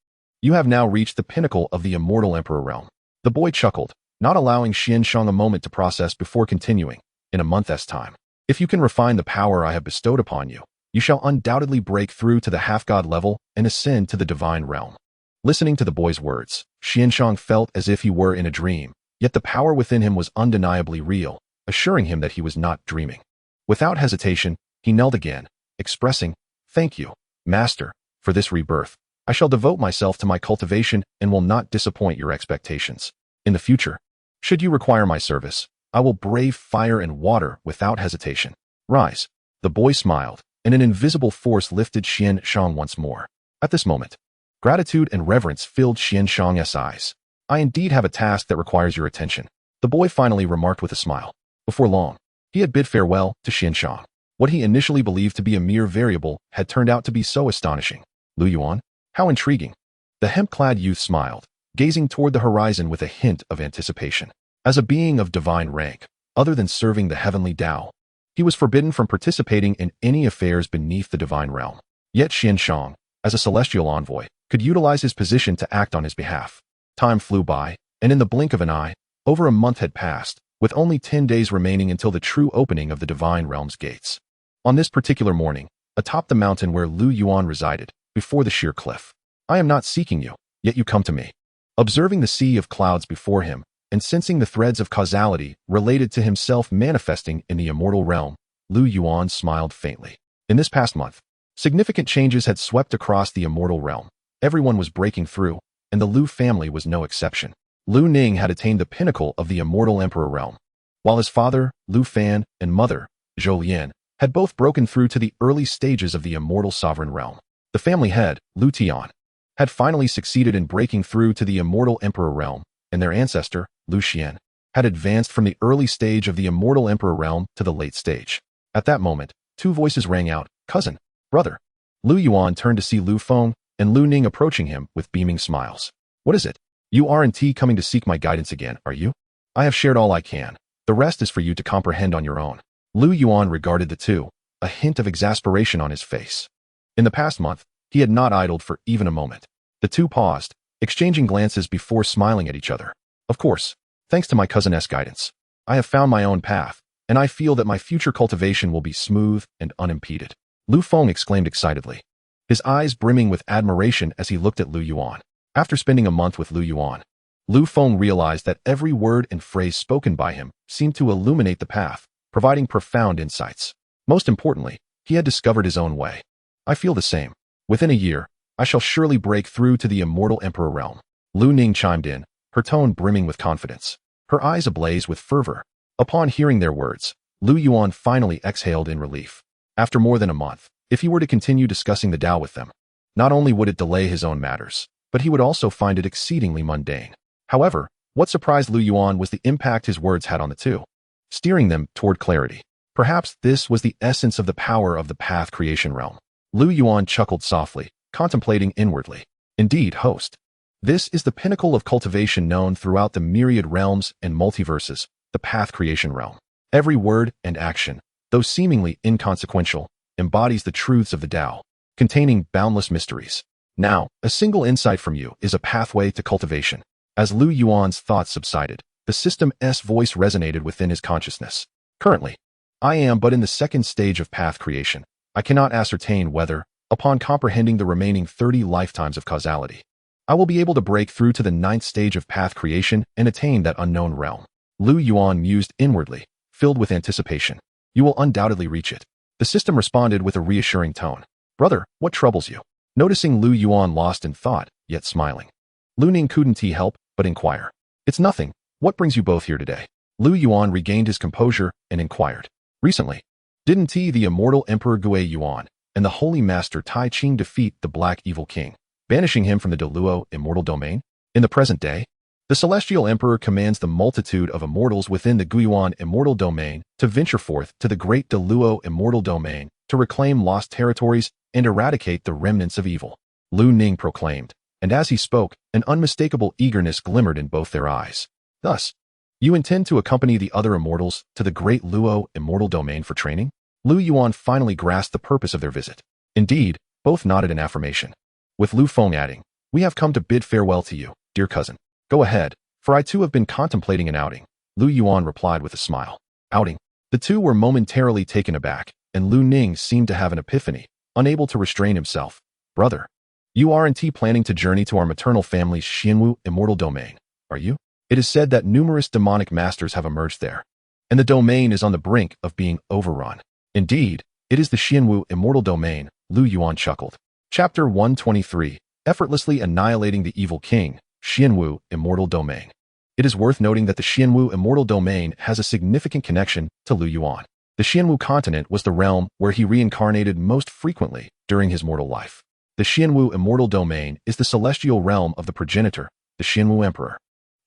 you have now reached the pinnacle of the immortal emperor realm. The boy chuckled, not allowing Xianxiang a moment to process before continuing. In a month's time, if you can refine the power I have bestowed upon you, you shall undoubtedly break through to the half-god level and ascend to the divine realm. Listening to the boy's words, Xianxiang felt as if he were in a dream, yet the power within him was undeniably real, assuring him that he was not dreaming. Without hesitation, he knelt again, expressing, "Thank you, Master, for this rebirth. I shall devote myself to my cultivation and will not disappoint your expectations. In the future, should you require my service, I will brave fire and water without hesitation. Rise." The boy smiled, and an invisible force lifted Xianxiang once more. At this moment, gratitude and reverence filled Xianxiang's eyes. "I indeed have a task that requires your attention," the boy finally remarked with a smile. Before long, he had bid farewell to Xianxiang. What he initially believed to be a mere variable had turned out to be so astonishing. Lu Yuan? How intriguing. The hemp-clad youth smiled, gazing toward the horizon with a hint of anticipation. As a being of divine rank, other than serving the heavenly Tao, he was forbidden from participating in any affairs beneath the divine realm. Yet Xianxiang, as a celestial envoy, could utilize his position to act on his behalf. Time flew by, and in the blink of an eye, over a month had passed, with only 10 days remaining until the true opening of the divine realm's gates. On this particular morning, atop the mountain where Lu Yuan resided, before the sheer cliff, "I am not seeking you, yet you come to me." Observing the sea of clouds before him, and sensing the threads of causality related to himself manifesting in the immortal realm, Lu Yuan smiled faintly. In this past month, significant changes had swept across the immortal realm. Everyone was breaking through, and the Lu family was no exception. Lu Ning had attained the pinnacle of the immortal emperor realm, while his father, Lu Fan, and mother, Zhou Lian, had both broken through to the early stages of the immortal sovereign realm. The family head, Lu Tian, had finally succeeded in breaking through to the immortal emperor realm, and their ancestor, Lu Xian, had advanced from the early stage of the immortal emperor realm to the late stage. At that moment, two voices rang out, "Cousin, brother." Lu Yuan turned to see Lu Feng and Lu Ning approaching him with beaming smiles. "What is it? You aren't coming to seek my guidance again, are you? I have shared all I can. The rest is for you to comprehend on your own." Lu Yuan regarded the two, a hint of exasperation on his face. In the past month, he had not idled for even a moment. The two paused, exchanging glances before smiling at each other. "Of course, thanks to my cousin's guidance, I have found my own path, and I feel that my future cultivation will be smooth and unimpeded." Lu Feng exclaimed excitedly, his eyes brimming with admiration as he looked at Lu Yuan. After spending a month with Lu Yuan, Lu Feng realized that every word and phrase spoken by him seemed to illuminate the path, providing profound insights. Most importantly, he had discovered his own way. "I feel the same. Within a year, I shall surely break through to the immortal emperor realm." Lu Ning chimed in, her tone brimming with confidence, her eyes ablaze with fervor. Upon hearing their words, Lu Yuan finally exhaled in relief. After more than a month, if he were to continue discussing the Tao with them, not only would it delay his own matters, but he would also find it exceedingly mundane. However, what surprised Lu Yuan was the impact his words had on the two, steering them toward clarity. Perhaps this was the essence of the power of the path creation realm. Lu Yuan chuckled softly, contemplating inwardly. "Indeed, host. This is the pinnacle of cultivation known throughout the myriad realms and multiverses, the path creation realm. Every word and action, though seemingly inconsequential, embodies the truths of the Tao, containing boundless mysteries. Now, a single insight from you is a pathway to cultivation." As Lu Yuan's thoughts subsided, the system's voice resonated within his consciousness. "Currently, I am but in the second stage of path creation. I cannot ascertain whether, upon comprehending the remaining 30 lifetimes of causality, I will be able to break through to the 9th stage of path creation and attain that unknown realm." Lu Yuan mused inwardly, filled with anticipation. "You will undoubtedly reach it." The system responded with a reassuring tone. "Brother, what troubles you?" Noticing Lu Yuan lost in thought, yet smiling, Lu Ning couldn't help but inquire. "It's nothing. What brings you both here today?" Lu Yuan regained his composure and inquired. "Recently, didn't the immortal Emperor Gue Yuan and the Holy Master Tai Ching defeat the Black Evil King, banishing him from the Deluo immortal domain? In the present day, the Celestial Emperor commands the multitude of immortals within the Guiyuan immortal domain to venture forth to the great Deluo immortal domain to reclaim lost territories and eradicate the remnants of evil," Lu Ning proclaimed, and as he spoke, an unmistakable eagerness glimmered in both their eyes. "Thus, You intend to accompany the other immortals to the great Luo immortal domain for training? Lu Yuan finally grasped the purpose of their visit. Indeed, both nodded in affirmation, with Lu Feng adding, "We have come to bid farewell to you, dear cousin. Go ahead, for I too have been contemplating an outing." Lu Yuan replied with a smile. Outing? The two were momentarily taken aback, and Lu Ning seemed to have an epiphany, unable to restrain himself. "Brother, you aren't planning to journey to our maternal family's Xianwu immortal domain, are you? It is said that numerous demonic masters have emerged there, and the domain is on the brink of being overrun." "Indeed, it is the Xianwu immortal domain," Lu Yuan chuckled. Chapter 123, Effortlessly Annihilating the Evil King, Xianwu Immortal Domain. It is worth noting that the Xianwu Immortal Domain has a significant connection to Lu Yuan. The Xianwu continent was the realm where he reincarnated most frequently during his mortal life. The Xianwu Immortal Domain is the celestial realm of the progenitor, the Xianwu Emperor,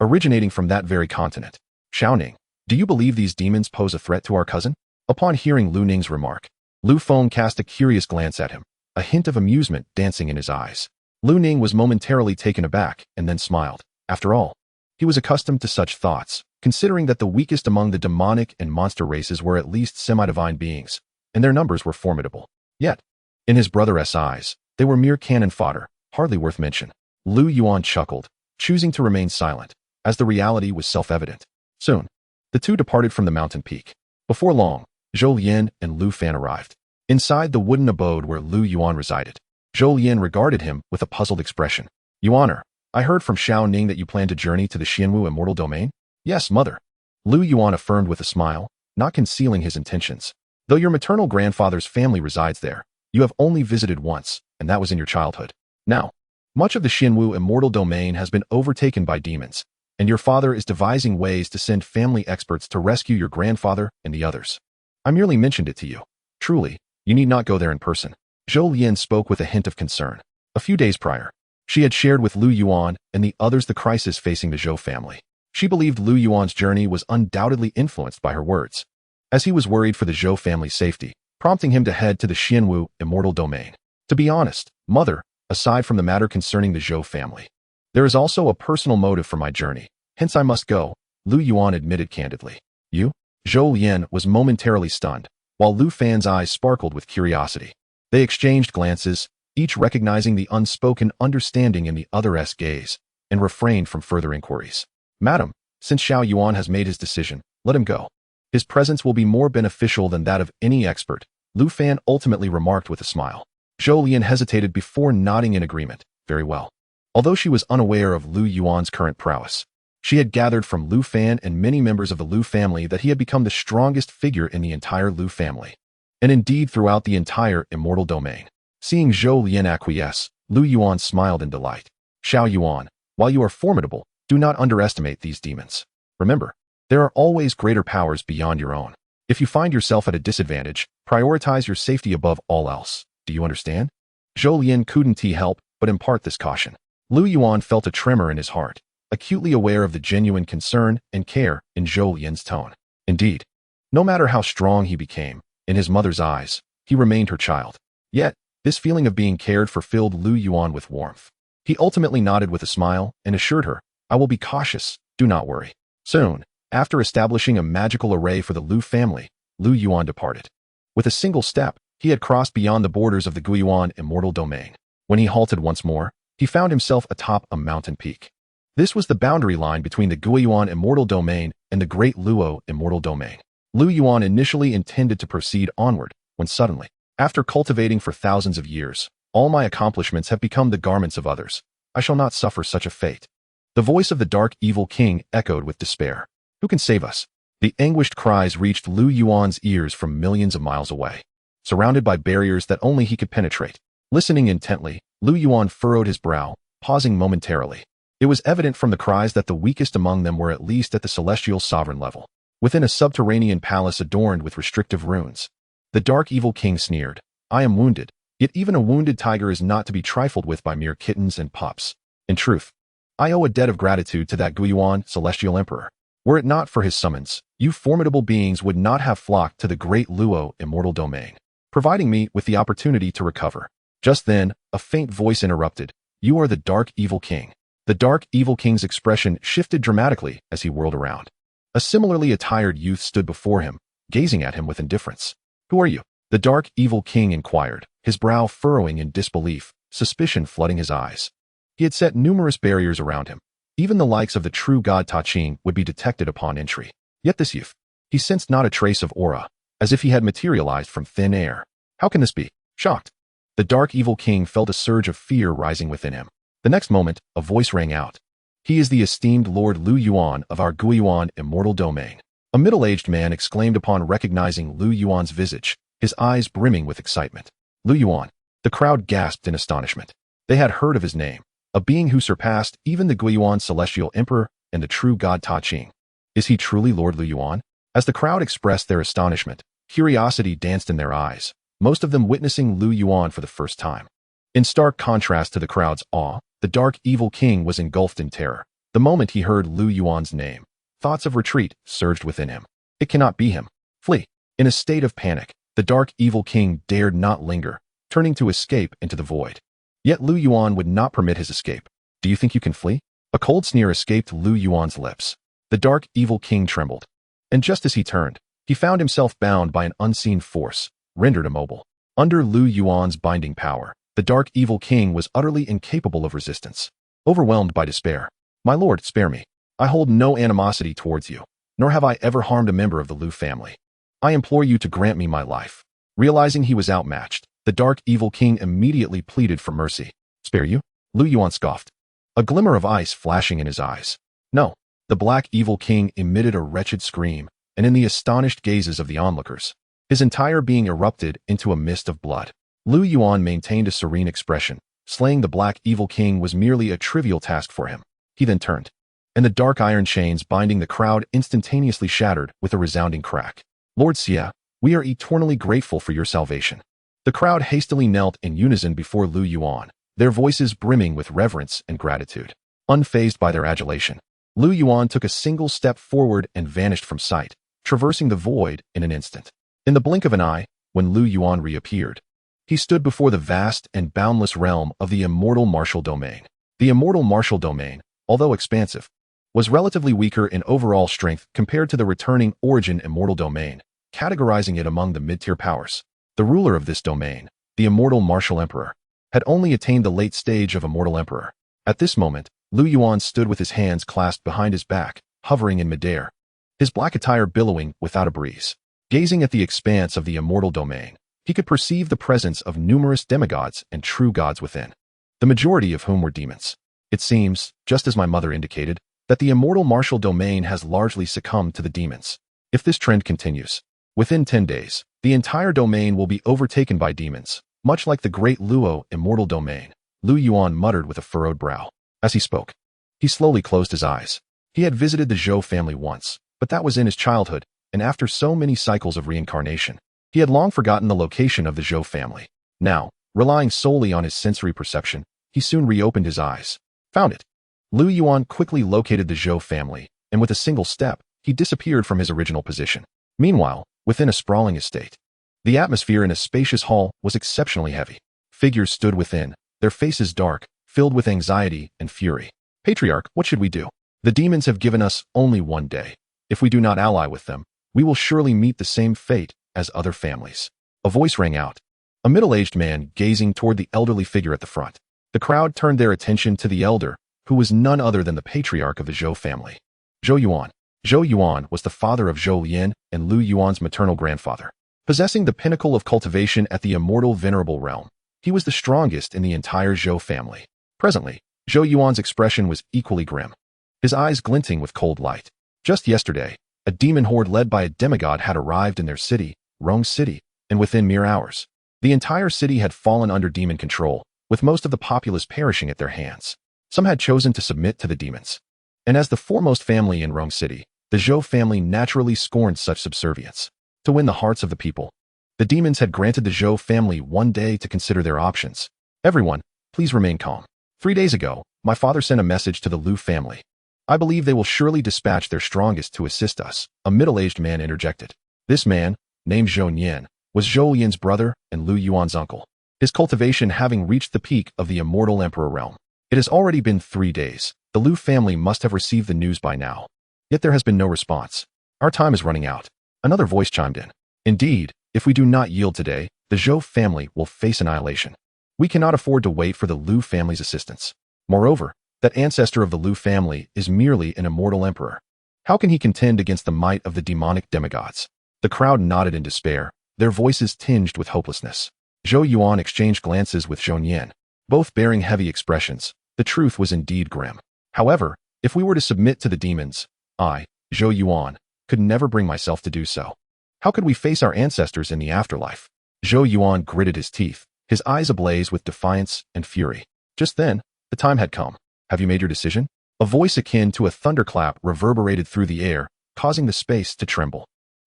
originating from that very continent. "Xiaoning, do you believe these demons pose a threat to our cousin?" Upon hearing Lu Ning's remark, Lu Feng cast a curious glance at him, a hint of amusement dancing in his eyes. Lu Ning was momentarily taken aback and then smiled. After all, he was accustomed to such thoughts, considering that the weakest among the demonic and monster races were at least semi-divine beings, and their numbers were formidable. Yet, in his brother's eyes, they were mere cannon fodder, hardly worth mention. Lu Yuan chuckled, choosing to remain silent, as the reality was self-evident. Soon, the two departed from the mountain peak. Before long, Zhou Lian and Lu Fan arrived. Inside the wooden abode where Lu Yuan resided, Zhou Lian regarded him with a puzzled expression. "Yuaner, I heard from Xiao Ning that you plan to journey to the Xianwu Immortal Domain?" "Yes, mother," Lu Yuan affirmed with a smile, not concealing his intentions. "Though your maternal grandfather's family resides there, you have only visited once, and that was in your childhood. Now, much of the Xianwu Immortal Domain has been overtaken by demons, and your father is devising ways to send family experts to rescue your grandfather and the others. I merely mentioned it to you. Truly, you need not go there in person." Zhou Lian spoke with a hint of concern. A few days prior, she had shared with Lu Yuan and the others the crisis facing the Zhou family. She believed Lu Yuan's journey was undoubtedly influenced by her words, as he was worried for the Zhou family's safety, prompting him to head to the Xianwu Immortal Domain. "To be honest, mother, aside from the matter concerning the Zhou family, there is also a personal motive for my journey, hence I must go," Lu Yuan admitted candidly. "You?" Zhou Lian was momentarily stunned, while Lu Fan's eyes sparkled with curiosity. They exchanged glances, each recognizing the unspoken understanding in the other's gaze, and refrained from further inquiries. "Madam, since Xiao Yuan has made his decision, let him go. His presence will be more beneficial than that of any expert," Lu Fan ultimately remarked with a smile. Zhou Lian hesitated before nodding in agreement. Very well. Although she was unaware of Lu Yuan's current prowess, she had gathered from Lu Fan and many members of the Lu family that he had become the strongest figure in the entire Lu family, and indeed throughout the entire immortal domain. Seeing Zhou Lian acquiesce, Lu Yuan smiled in delight. "Xiao Yuan, while you are formidable, do not underestimate these demons. Remember, there are always greater powers beyond your own. If you find yourself at a disadvantage, prioritize your safety above all else. Do you understand?" Zhou Lian couldn't help but impart this caution. Lu Yuan felt a tremor in his heart, acutely aware of the genuine concern and care in Zhou Lian's tone. Indeed, no matter how strong he became, in his mother's eyes, he remained her child. Yet, this feeling of being cared for filled Lu Yuan with warmth. He ultimately nodded with a smile and assured her, "I will be cautious, do not worry." Soon, after establishing a magical array for the Lu family, Lu Yuan departed. With a single step, he had crossed beyond the borders of the Guiyuan Immortal Domain. When he halted once more, he found himself atop a mountain peak. This was the boundary line between the Guiyuan Immortal Domain and the Great Luo Immortal Domain. Lu Yuan initially intended to proceed onward, when suddenly, after cultivating for thousands of years, "All my accomplishments have become the garments of others. I shall not suffer such a fate." The voice of the dark evil king echoed with despair. "Who can save us?" The anguished cries reached Lu Yuan's ears from millions of miles away, surrounded by barriers that only he could penetrate. Listening intently, Lu Yuan furrowed his brow, pausing momentarily. It was evident from the cries that the weakest among them were at least at the celestial sovereign level, within a subterranean palace adorned with restrictive runes. The dark evil king sneered, "I am wounded, yet even a wounded tiger is not to be trifled with by mere kittens and pups. In truth, I owe a debt of gratitude to that Guiyuan celestial emperor. Were it not for his summons, you formidable beings would not have flocked to the great Luo Immortal Domain, providing me with the opportunity to recover." Just then, a faint voice interrupted, "You are the dark evil king." The dark evil king's expression shifted dramatically as he whirled around. A similarly attired youth stood before him, gazing at him with indifference. "Who are you?" the dark, evil king inquired, his brow furrowing in disbelief, suspicion flooding his eyes. He had set numerous barriers around him. Even the likes of the true god Ta Ching would be detected upon entry. Yet this youth, he sensed not a trace of aura, as if he had materialized from thin air. How can this be? Shocked, the dark evil king felt a surge of fear rising within him. The next moment, a voice rang out. "He is the esteemed Lord Lu Yuan of our Guiyuan immortal domain." A middle-aged man exclaimed upon recognizing Lu Yuan's visage, his eyes brimming with excitement. Lu Yuan. The crowd gasped in astonishment. They had heard of his name, a being who surpassed even the Guiyuan celestial emperor and the true god Ta Ching. Is he truly Lord Lu Yuan? As the crowd expressed their astonishment, curiosity danced in their eyes, most of them witnessing Lu Yuan for the first time. In stark contrast to the crowd's awe, the dark evil king was engulfed in terror. The moment he heard Lu Yuan's name, thoughts of retreat surged within him. It cannot be him. Flee. In a state of panic, the dark evil king dared not linger, turning to escape into the void. Yet Lu Yuan would not permit his escape. "Do you think you can flee?" A cold sneer escaped Lu Yuan's lips. The dark evil king trembled. And just as he turned, he found himself bound by an unseen force, rendered immobile. Under Lu Yuan's binding power, the dark evil king was utterly incapable of resistance. Overwhelmed by despair, "My lord, spare me. I hold no animosity towards you, nor have I ever harmed a member of the Lu family. I implore you to grant me my life." Realizing he was outmatched, the dark evil king immediately pleaded for mercy. "Spare you?" Lu Yuan scoffed, a glimmer of ice flashing in his eyes. "No." The black evil king emitted a wretched scream, and in the astonished gazes of the onlookers, his entire being erupted into a mist of blood. Lu Yuan maintained a serene expression. Slaying the black evil king was merely a trivial task for him. He then turned, and the dark iron chains binding the crowd instantaneously shattered with a resounding crack. "Lord Xia, we are eternally grateful for your salvation." The crowd hastily knelt in unison before Lu Yuan, their voices brimming with reverence and gratitude. Unfazed by their adulation, Lu Yuan took a single step forward and vanished from sight, traversing the void in an instant. In the blink of an eye, when Lu Yuan reappeared, he stood before the vast and boundless realm of the immortal martial domain. The immortal martial domain, although expansive, was relatively weaker in overall strength compared to the returning origin immortal domain, categorizing it among the mid-tier powers. The ruler of this domain, the immortal martial emperor, had only attained the late stage of immortal emperor. At this moment, Lu Yuan stood with his hands clasped behind his back, hovering in midair, his black attire billowing without a breeze. Gazing at the expanse of the immortal domain, he could perceive the presence of numerous demigods and true gods within, the majority of whom were demons. It seems, just as my mother indicated, that the immortal martial domain has largely succumbed to the demons. If this trend continues, within 10 days, the entire domain will be overtaken by demons, much like the great Luo immortal domain. Lu Yuan muttered with a furrowed brow. As he spoke, he slowly closed his eyes. He had visited the Zhou family once, but that was in his childhood, and after so many cycles of reincarnation, he had long forgotten the location of the Zhou family. Now, relying solely on his sensory perception, he soon reopened his eyes. Found it. Lu Yuan quickly located the Zhou family, and with a single step, he disappeared from his original position. Meanwhile, within a sprawling estate, the atmosphere in a spacious hall was exceptionally heavy. Figures stood within, their faces dark, filled with anxiety and fury. "Patriarch, what should we do? The demons have given us only one day. If we do not ally with them, we will surely meet the same fate as other families." A voice rang out, a middle-aged man gazing toward the elderly figure at the front. The crowd turned their attention to the elder, who was none other than the patriarch of the Zhou family, Zhou Yuan. Zhou Yuan was the father of Zhou Lian and Lu Yuan's maternal grandfather. Possessing the pinnacle of cultivation at the immortal venerable realm, he was the strongest in the entire Zhou family. Presently, Zhou Yuan's expression was equally grim, his eyes glinting with cold light. Just yesterday, a demon horde led by a demigod had arrived in their city, Rong City, and within mere hours, the entire city had fallen under demon control, with most of the populace perishing at their hands. Some had chosen to submit to the demons, and as the foremost family in Rong City, the Zhou family naturally scorned such subservience. To win the hearts of the people, the demons had granted the Zhou family one day to consider their options. "Everyone, please remain calm. 3 days ago, my father sent a message to the Lu family. I believe they will surely dispatch their strongest to assist us," a middle-aged man interjected. This man, named Zhou Nian, was Zhou Lian's brother and Lu Yuan's uncle, his cultivation having reached the peak of the immortal emperor realm. It has already been 3 days. The Lu family must have received the news by now. Yet there has been no response. Our time is running out. Another voice chimed in. Indeed, if we do not yield today, the Zhou family will face annihilation. We cannot afford to wait for the Liu family's assistance. Moreover, that ancestor of the Liu family is merely an immortal emperor. How can he contend against the might of the demonic demigods? The crowd nodded in despair, their voices tinged with hopelessness. Zhou Yuan exchanged glances with Zhou Nian, both bearing heavy expressions. The truth was indeed grim. However, if we were to submit to the demons, I, Zhou Yuan, could never bring myself to do so. How could we face our ancestors in the afterlife? Zhou Yuan gritted his teeth, his eyes ablaze with defiance and fury. Just then, the time had come. Have you made your decision? A voice akin to a thunderclap reverberated through the air, causing the space to tremble.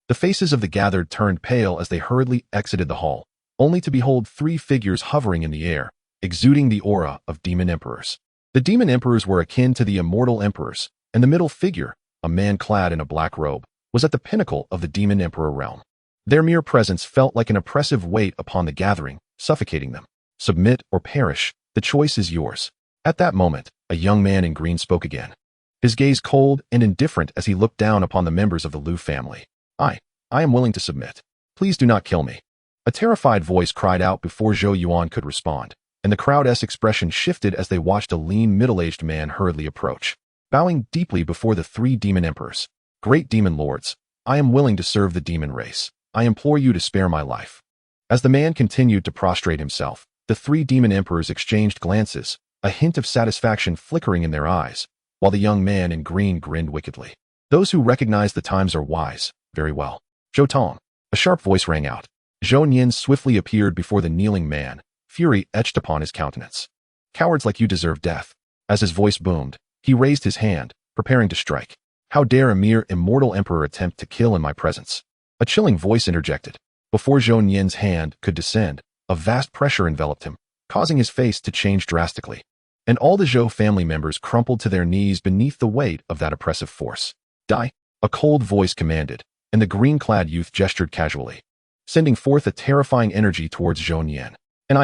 The faces of the gathered turned pale as they hurriedly exited the hall, only to behold three figures hovering in the air, exuding the aura of demon emperors. The demon emperors were akin to the immortal emperors, and the middle figure, a man clad in a black robe, was at the pinnacle of the demon emperor realm. Their mere presence felt like an oppressive weight upon the gathering, suffocating them. Submit or perish, the choice is yours. At that moment, a young man in green spoke again, his gaze cold and indifferent as he looked down upon the members of the Liu family. I am willing to submit. Please do not kill me. A terrified voice cried out before Zhou Yuan could respond, and the crowd's expression shifted as they watched a lean, middle-aged man hurriedly approach, bowing deeply before the three demon emperors. Great demon lords, I am willing to serve the demon race. I implore you to spare my life. As the man continued to prostrate himself, the three demon emperors exchanged glances, a hint of satisfaction flickering in their eyes, while the young man in green grinned wickedly. Those who recognize the times are wise. Very well. Zhou Tong. A sharp voice rang out. Zhou Nian swiftly appeared before the kneeling man, fury etched upon his countenance. Cowards like you deserve death. As his voice boomed, he raised his hand, preparing to strike. How dare a mere immortal emperor attempt to kill in my presence? A chilling voice interjected. Before Zhou Nian's hand could descend, a vast pressure enveloped him, causing his face to change drastically. And all the Zhou family members crumpled to their knees beneath the weight of that oppressive force. Die! A cold voice commanded, and the green-clad youth gestured casually, sending forth a terrifying energy towards Zhou Nian. And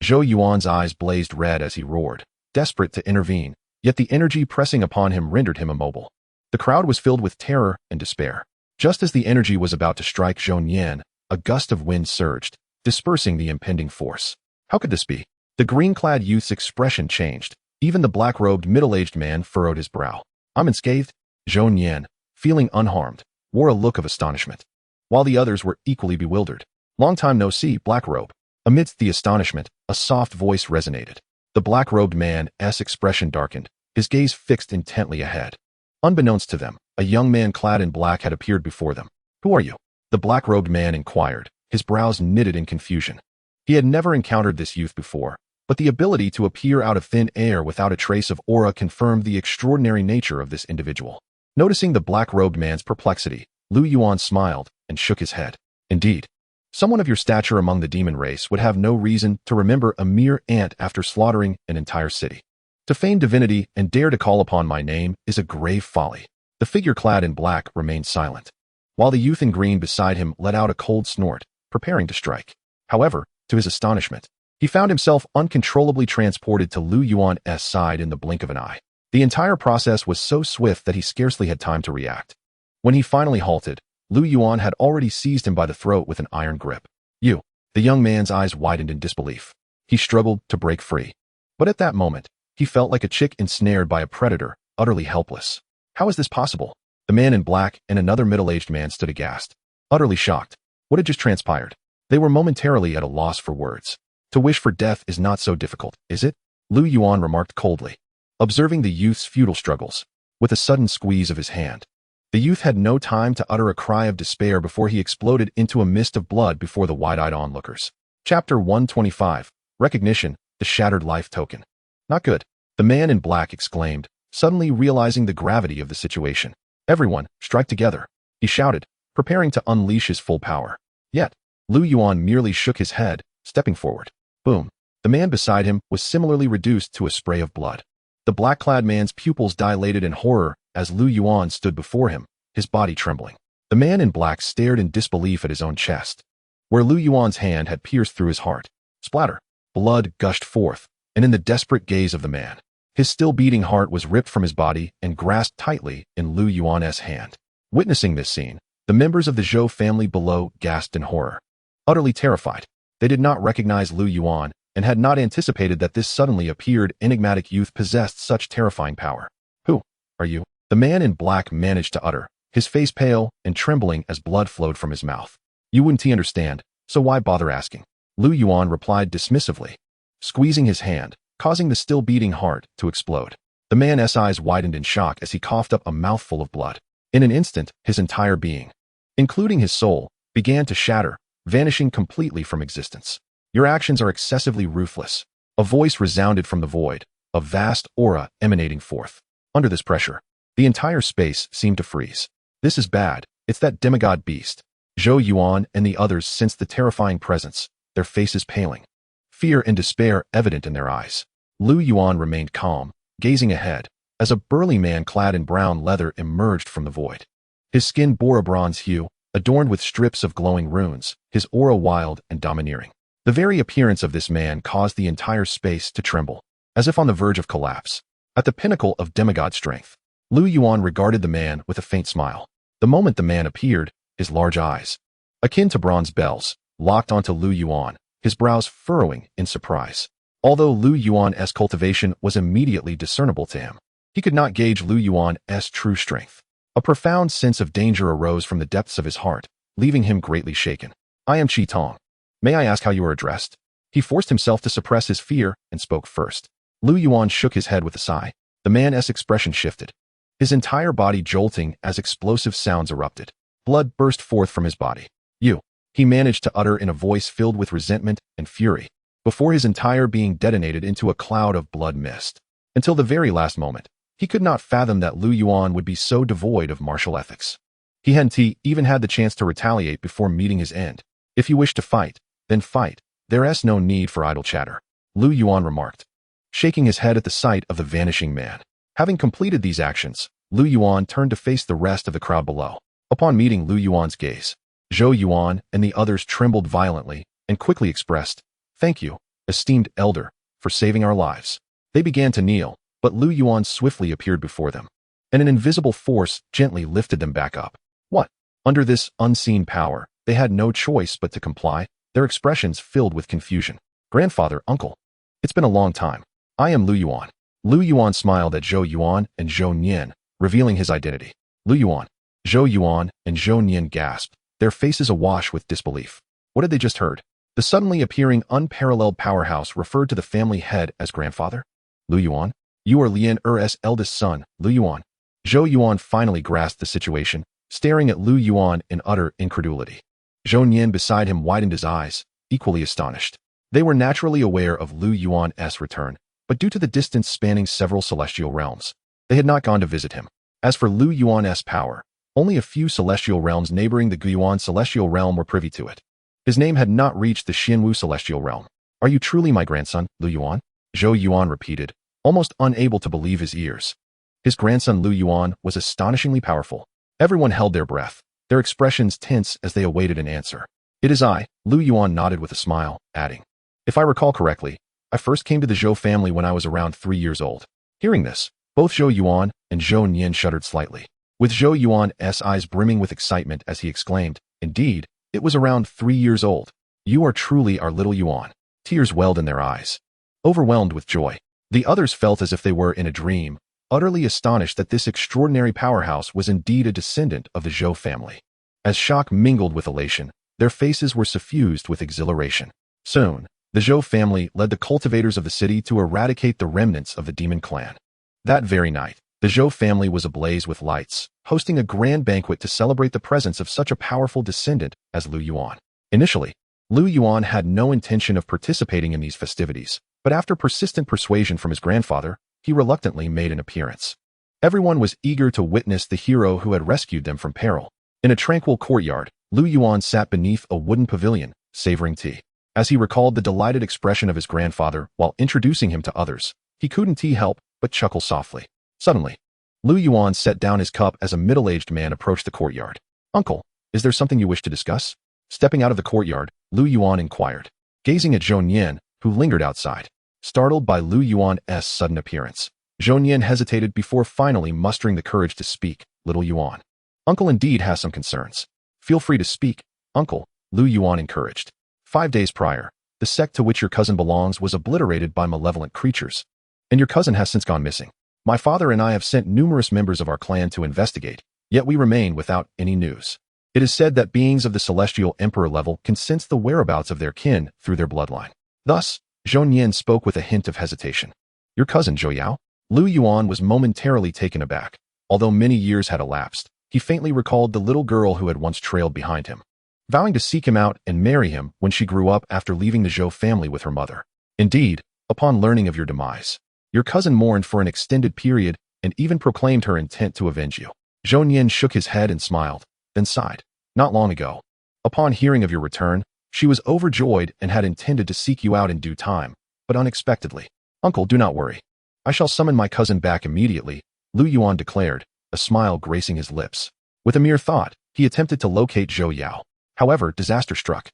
Zhou Yuan's eyes blazed red as he roared, desperate to intervene, yet the energy pressing upon him rendered him immobile. The crowd was filled with terror and despair. Just as the energy was about to strike Zhou Nian, a gust of wind surged, dispersing the impending force. How could this be? The green-clad youth's expression changed. Even the black-robed middle-aged man furrowed his brow. I'm unscathed. Zhou Nian, feeling unharmed, wore a look of astonishment, while the others were equally bewildered. Long time no see, Blackrobe. Amidst the astonishment, a soft voice resonated. The black-robed man's expression darkened, his gaze fixed intently ahead. Unbeknownst to them, a young man clad in black had appeared before them. Who are you? The black-robed man inquired, his brows knitted in confusion. He had never encountered this youth before, but the ability to appear out of thin air without a trace of aura confirmed the extraordinary nature of this individual. Noticing the black-robed man's perplexity, Liu Yuan smiled and shook his head. Indeed, someone of your stature among the demon race would have no reason to remember a mere ant after slaughtering an entire city. To feign divinity and dare to call upon my name is a grave folly. The figure clad in black remained silent, while the youth in green beside him let out a cold snort, preparing to strike. However, to his astonishment, he found himself uncontrollably transported to Liu Yuan's side in the blink of an eye. The entire process was so swift that he scarcely had time to react. When he finally halted, Liu Yuan had already seized him by the throat with an iron grip. You! The young man's eyes widened in disbelief. He struggled to break free. But at that moment, he felt like a chick ensnared by a predator, utterly helpless. How is this possible? The man in black and another middle-aged man stood aghast, utterly shocked. What had just transpired? They were momentarily at a loss for words. To wish for death is not so difficult, is it? Liu Yuan remarked coldly, observing the youth's futile struggles, with a sudden squeeze of his hand. The youth had no time to utter a cry of despair before he exploded into a mist of blood before the wide-eyed onlookers. Chapter 125. Recognition, the Shattered Life Token. Not good, the man in black exclaimed, suddenly realizing the gravity of the situation. Everyone, strike together, he shouted, preparing to unleash his full power. Yet, Liu Yuan merely shook his head, stepping forward. Boom. The man beside him was similarly reduced to a spray of blood. The black-clad man's pupils dilated in horror as Liu Yuan stood before him, his body trembling. The man in black stared in disbelief at his own chest, where Liu Yuan's hand had pierced through his heart. Splatter. Blood gushed forth, and in the desperate gaze of the man, His still beating heart was ripped from his body and grasped tightly in Lu Yuan's hand. Witnessing this scene, the members of the Zhou family below gasped in horror. Utterly terrified, they did not recognize Lu Yuan and had not anticipated that this suddenly appeared enigmatic youth possessed such terrifying power. "Who are you?" The man in black managed to utter, his face pale and trembling as blood flowed from his mouth. "You wouldn't understand, so why bother asking?" Lu Yuan replied dismissively, squeezing his hand, causing the still beating heart to explode. The man's eyes widened in shock as he coughed up a mouthful of blood. In an instant, his entire being, including his soul, began to shatter, vanishing completely from existence. "Your actions are excessively ruthless." A voice resounded from the void, a vast aura emanating forth. Under this pressure, the entire space seemed to freeze. "This is bad. It's that demigod beast." Zhou Yuan and the others sensed the terrifying presence, their faces paling, fear and despair evident in their eyes. Lu Yuan remained calm, gazing ahead, as a burly man clad in brown leather emerged from the void. His skin bore a bronze hue, adorned with strips of glowing runes, his aura wild and domineering. The very appearance of this man caused the entire space to tremble, as if on the verge of collapse. At the pinnacle of demigod strength, Lu Yuan regarded the man with a faint smile. The moment the man appeared, his large eyes, akin to bronze bells, locked onto Lu Yuan, his brows furrowing in surprise. Although Lu Yuan's cultivation was immediately discernible to him, he could not gauge Lu Yuan's true strength. A profound sense of danger arose from the depths of his heart, leaving him greatly shaken. "I am Qi Tong. May I ask how you are addressed?" He forced himself to suppress his fear and spoke first. Lu Yuan shook his head with a sigh. The man's expression shifted, his entire body jolting as explosive sounds erupted. Blood burst forth from his body. "You," he managed to utter in a voice filled with resentment and fury, before his entire being detonated into a cloud of blood mist. Until the very last moment, he could not fathom that Lu Yuan would be so devoid of martial ethics. He hadn't even had the chance to retaliate before meeting his end. "If you wish to fight, then fight. There's no need for idle chatter," Lu Yuan remarked, shaking his head at the sight of the vanishing man. Having completed these actions, Lu Yuan turned to face the rest of the crowd below. Upon meeting Lu Yuan's gaze, Zhou Yuan and the others trembled violently and quickly expressed, "Thank you, esteemed elder, for saving our lives." They began to kneel, but Lu Yuan swiftly appeared before them, and an invisible force gently lifted them back up. What? Under this unseen power, they had no choice but to comply, their expressions filled with confusion. "Grandfather, uncle, it's been a long time. I am Lu Yuan." Lu Yuan smiled at Zhou Yuan and Zhou Nian, revealing his identity. Lu Yuan, Zhou Yuan, and Zhou Nian gasped, their faces awash with disbelief. What had they just heard? The suddenly appearing unparalleled powerhouse referred to the family head as grandfather? "Lu Yuan, you are Lian Er's eldest son, Lu Yuan." Zhou Yuan finally grasped the situation, staring at Lu Yuan in utter incredulity. Zhou Nian beside him widened his eyes, equally astonished. They were naturally aware of Lu Yuan's return, but due to the distance spanning several celestial realms, they had not gone to visit him. As for Lu Yuan's power, only a few celestial realms neighboring the Guiyuan celestial realm were privy to it. His name had not reached the Xianwu celestial realm. "Are you truly my grandson, Lu Yuan?" Zhou Yuan repeated, almost unable to believe his ears. His grandson Lu Yuan was astonishingly powerful. Everyone held their breath, their expressions tense as they awaited an answer. "It is I," Lu Yuan nodded with a smile, adding, "If I recall correctly, I first came to the Zhou family when I was around 3 years old." Hearing this, both Zhou Yuan and Zhou Nian shuddered slightly, with Zhou Yuan's eyes brimming with excitement as he exclaimed, "Indeed, it was around 3 years old. You are truly our little Yuan." Tears welled in their eyes. Overwhelmed with joy, the others felt as if they were in a dream, utterly astonished that this extraordinary powerhouse was indeed a descendant of the Zhou family. As shock mingled with elation, their faces were suffused with exhilaration. Soon, the Zhou family led the cultivators of the city to eradicate the remnants of the demon clan. That very night, the Zhou family was ablaze with lights, hosting a grand banquet to celebrate the presence of such a powerful descendant as Lu Yuan. Initially, Lu Yuan had no intention of participating in these festivities, but after persistent persuasion from his grandfather, he reluctantly made an appearance. Everyone was eager to witness the hero who had rescued them from peril. In a tranquil courtyard, Lu Yuan sat beneath a wooden pavilion, savoring tea. As he recalled the delighted expression of his grandfather while introducing him to others, he couldn't help but chuckle softly. Suddenly, Lu Yuan set down his cup as a middle-aged man approached the courtyard. "Uncle, is there something you wish to discuss?" Stepping out of the courtyard, Lu Yuan inquired, gazing at Zhou Nian, who lingered outside. Startled by Lu Yuan's sudden appearance, Zhou Nian hesitated before finally mustering the courage to speak. Little Yuan. Uncle indeed has some concerns. Feel free to speak, Uncle, Lu Yuan encouraged. 5 days prior, the sect to which your cousin belongs was obliterated by malevolent creatures, and your cousin has since gone missing. My father and I have sent numerous members of our clan to investigate, yet we remain without any news. It is said that beings of the celestial emperor level can sense the whereabouts of their kin through their bloodline. Thus, Zhou Nian spoke with a hint of hesitation. Your cousin, Zhou Yao? Lu Yuan was momentarily taken aback. Although many years had elapsed, he faintly recalled the little girl who had once trailed behind him, vowing to seek him out and marry him when she grew up after leaving the Zhou family with her mother. Indeed, upon learning of your demise, your cousin mourned for an extended period and even proclaimed her intent to avenge you. Zhou Nian shook his head and smiled, then sighed. Not long ago, upon hearing of your return, she was overjoyed and had intended to seek you out in due time, but unexpectedly. Uncle, do not worry. I shall summon my cousin back immediately, Lu Yuan declared, a smile gracing his lips. With a mere thought, he attempted to locate Zhou Yao. However, disaster struck.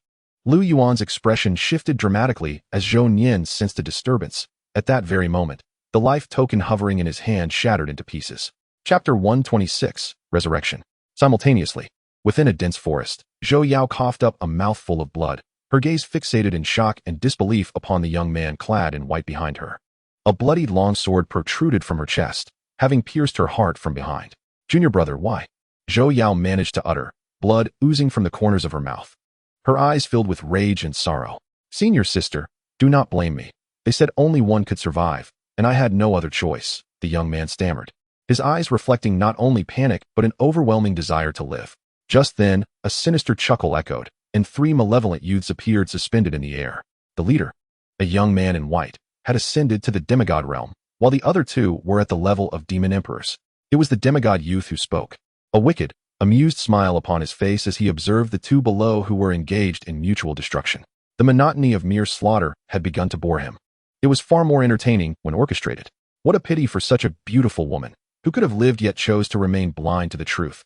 Lu Yuan's expression shifted dramatically as Zhou Nian sensed a disturbance. At that very moment, the life token hovering in his hand shattered into pieces. Chapter 126, Resurrection. Simultaneously, within a dense forest, Zhou Yao coughed up a mouthful of blood, her gaze fixated in shock and disbelief upon the young man clad in white behind her. A bloodied longsword protruded from her chest, having pierced her heart from behind. Junior brother, why? Zhou Yao managed to utter, blood oozing from the corners of her mouth. Her eyes filled with rage and sorrow. Senior sister, do not blame me. They said only one could survive, and I had no other choice, the young man stammered, his eyes reflecting not only panic but an overwhelming desire to live. Just then, a sinister chuckle echoed, and 3 malevolent youths appeared suspended in the air. The leader, a young man in white, had ascended to the demigod realm, while the other 2 were at the level of demon emperors. It was the demigod youth who spoke, a wicked, amused smile upon his face as he observed the 2 below who were engaged in mutual destruction. The monotony of mere slaughter had begun to bore him. It was far more entertaining when orchestrated. What a pity for such a beautiful woman, who could have lived yet chose to remain blind to the truth.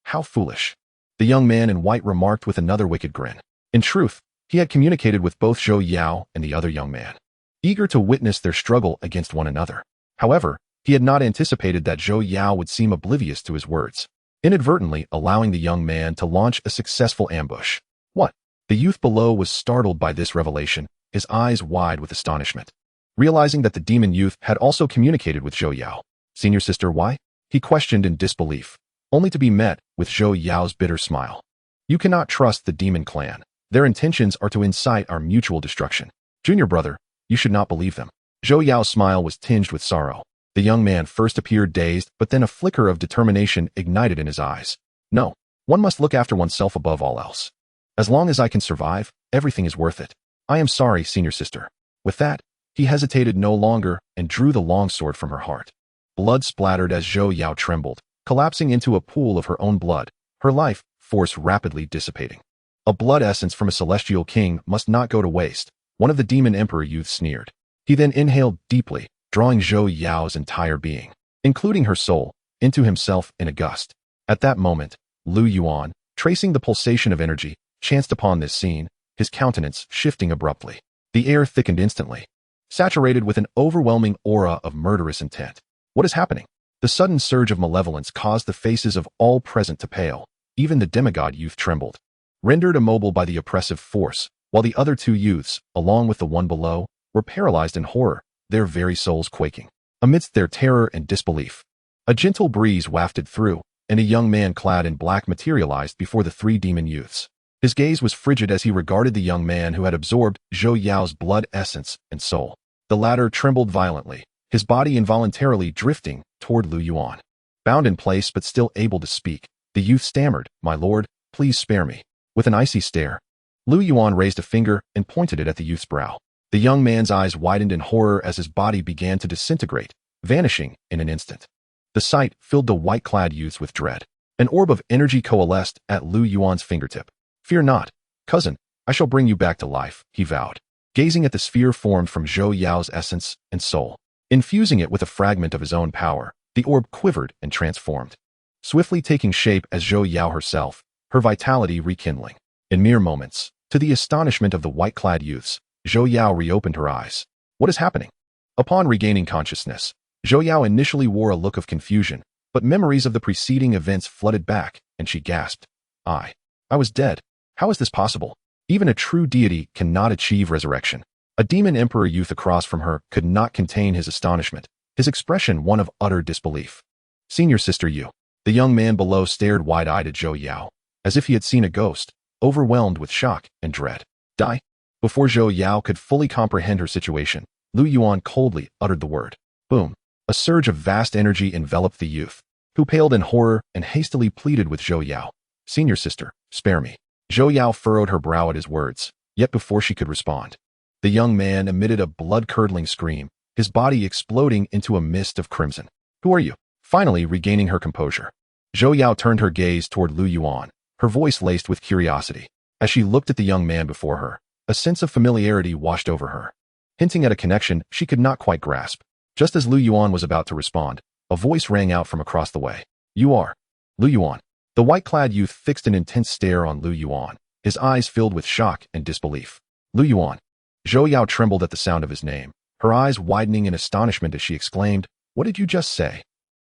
How foolish. The young man in white remarked with another wicked grin. In truth, he had communicated with both Zhou Yao and the other young man, eager to witness their struggle against one another. However, he had not anticipated that Zhou Yao would seem oblivious to his words, inadvertently allowing the young man to launch a successful ambush. What? The youth below was startled by this revelation, his eyes wide with astonishment, realizing that the demon youth had also communicated with Zhou Yao. Senior sister, why? He questioned in disbelief, only to be met with Zhou Yao's bitter smile. You cannot trust the demon clan. Their intentions are to incite our mutual destruction. Junior brother, you should not believe them. Zhou Yao's smile was tinged with sorrow. The young man first appeared dazed, but then a flicker of determination ignited in his eyes. No, one must look after oneself above all else. As long as I can survive, everything is worth it. I am sorry, senior sister. With that, he hesitated no longer and drew the longsword from her heart. Blood splattered as Zhou Yao trembled, collapsing into a pool of her own blood, her life force rapidly dissipating. A blood essence from a celestial king must not go to waste, one of the demon emperor youths sneered. He then inhaled deeply, drawing Zhou Yao's entire being, including her soul, into himself in a gust. At that moment, Lu Yuan, tracing the pulsation of energy, chanced upon this scene, his countenance shifting abruptly. The air thickened instantly, saturated with an overwhelming aura of murderous intent. What is happening? The sudden surge of malevolence caused the faces of all present to pale. Even the demigod youth trembled, rendered immobile by the oppressive force, while the other 2 youths, along with the one below, were paralyzed in horror, their very souls quaking. Amidst their terror and disbelief, a gentle breeze wafted through, and a young man clad in black materialized before the 3 demon youths. His gaze was frigid as he regarded the young man who had absorbed Zhou Yao's blood essence and soul. The latter trembled violently, his body involuntarily drifting toward Lu Yuan. Bound in place but still able to speak, the youth stammered, "My lord, please spare me." With an icy stare, Lu Yuan raised a finger and pointed it at the youth's brow. The young man's eyes widened in horror as his body began to disintegrate, vanishing in an instant. The sight filled the white-clad youths with dread. An orb of energy coalesced at Lu Yuan's fingertip. "Fear not, cousin, I shall bring you back to life," he vowed, gazing at the sphere formed from Zhou Yao's essence and soul. Infusing it with a fragment of his own power, the orb quivered and transformed, swiftly taking shape as Zhou Yao herself, her vitality rekindling. In mere moments, to the astonishment of the white-clad youths, Zhou Yao reopened her eyes. What is happening? Upon regaining consciousness, Zhou Yao initially wore a look of confusion, but memories of the preceding events flooded back, and she gasped. I was dead. How is this possible? Even a true deity cannot achieve resurrection. A demon emperor youth across from her could not contain his astonishment, his expression one of utter disbelief. Senior sister Yu. The young man below stared wide-eyed at Zhou Yao, as if he had seen a ghost, overwhelmed with shock and dread. Die? Before Zhou Yao could fully comprehend her situation, Lu Yuan coldly uttered the word. Boom. A surge of vast energy enveloped the youth, who paled in horror and hastily pleaded with Zhou Yao. Senior sister, spare me. Zhou Yao furrowed her brow at his words, yet before she could respond, the young man emitted a blood-curdling scream, his body exploding into a mist of crimson. Who are you? Finally regaining her composure, Zhou Yao turned her gaze toward Lu Yuan, her voice laced with curiosity. As she looked at the young man before her, a sense of familiarity washed over her, hinting at a connection she could not quite grasp. Just as Lu Yuan was about to respond, a voice rang out from across the way. You are Lu Yuan. The white-clad youth fixed an intense stare on Lu Yuan, his eyes filled with shock and disbelief. Lu Yuan. Zhou Yao trembled at the sound of his name, her eyes widening in astonishment as she exclaimed, What did you just say?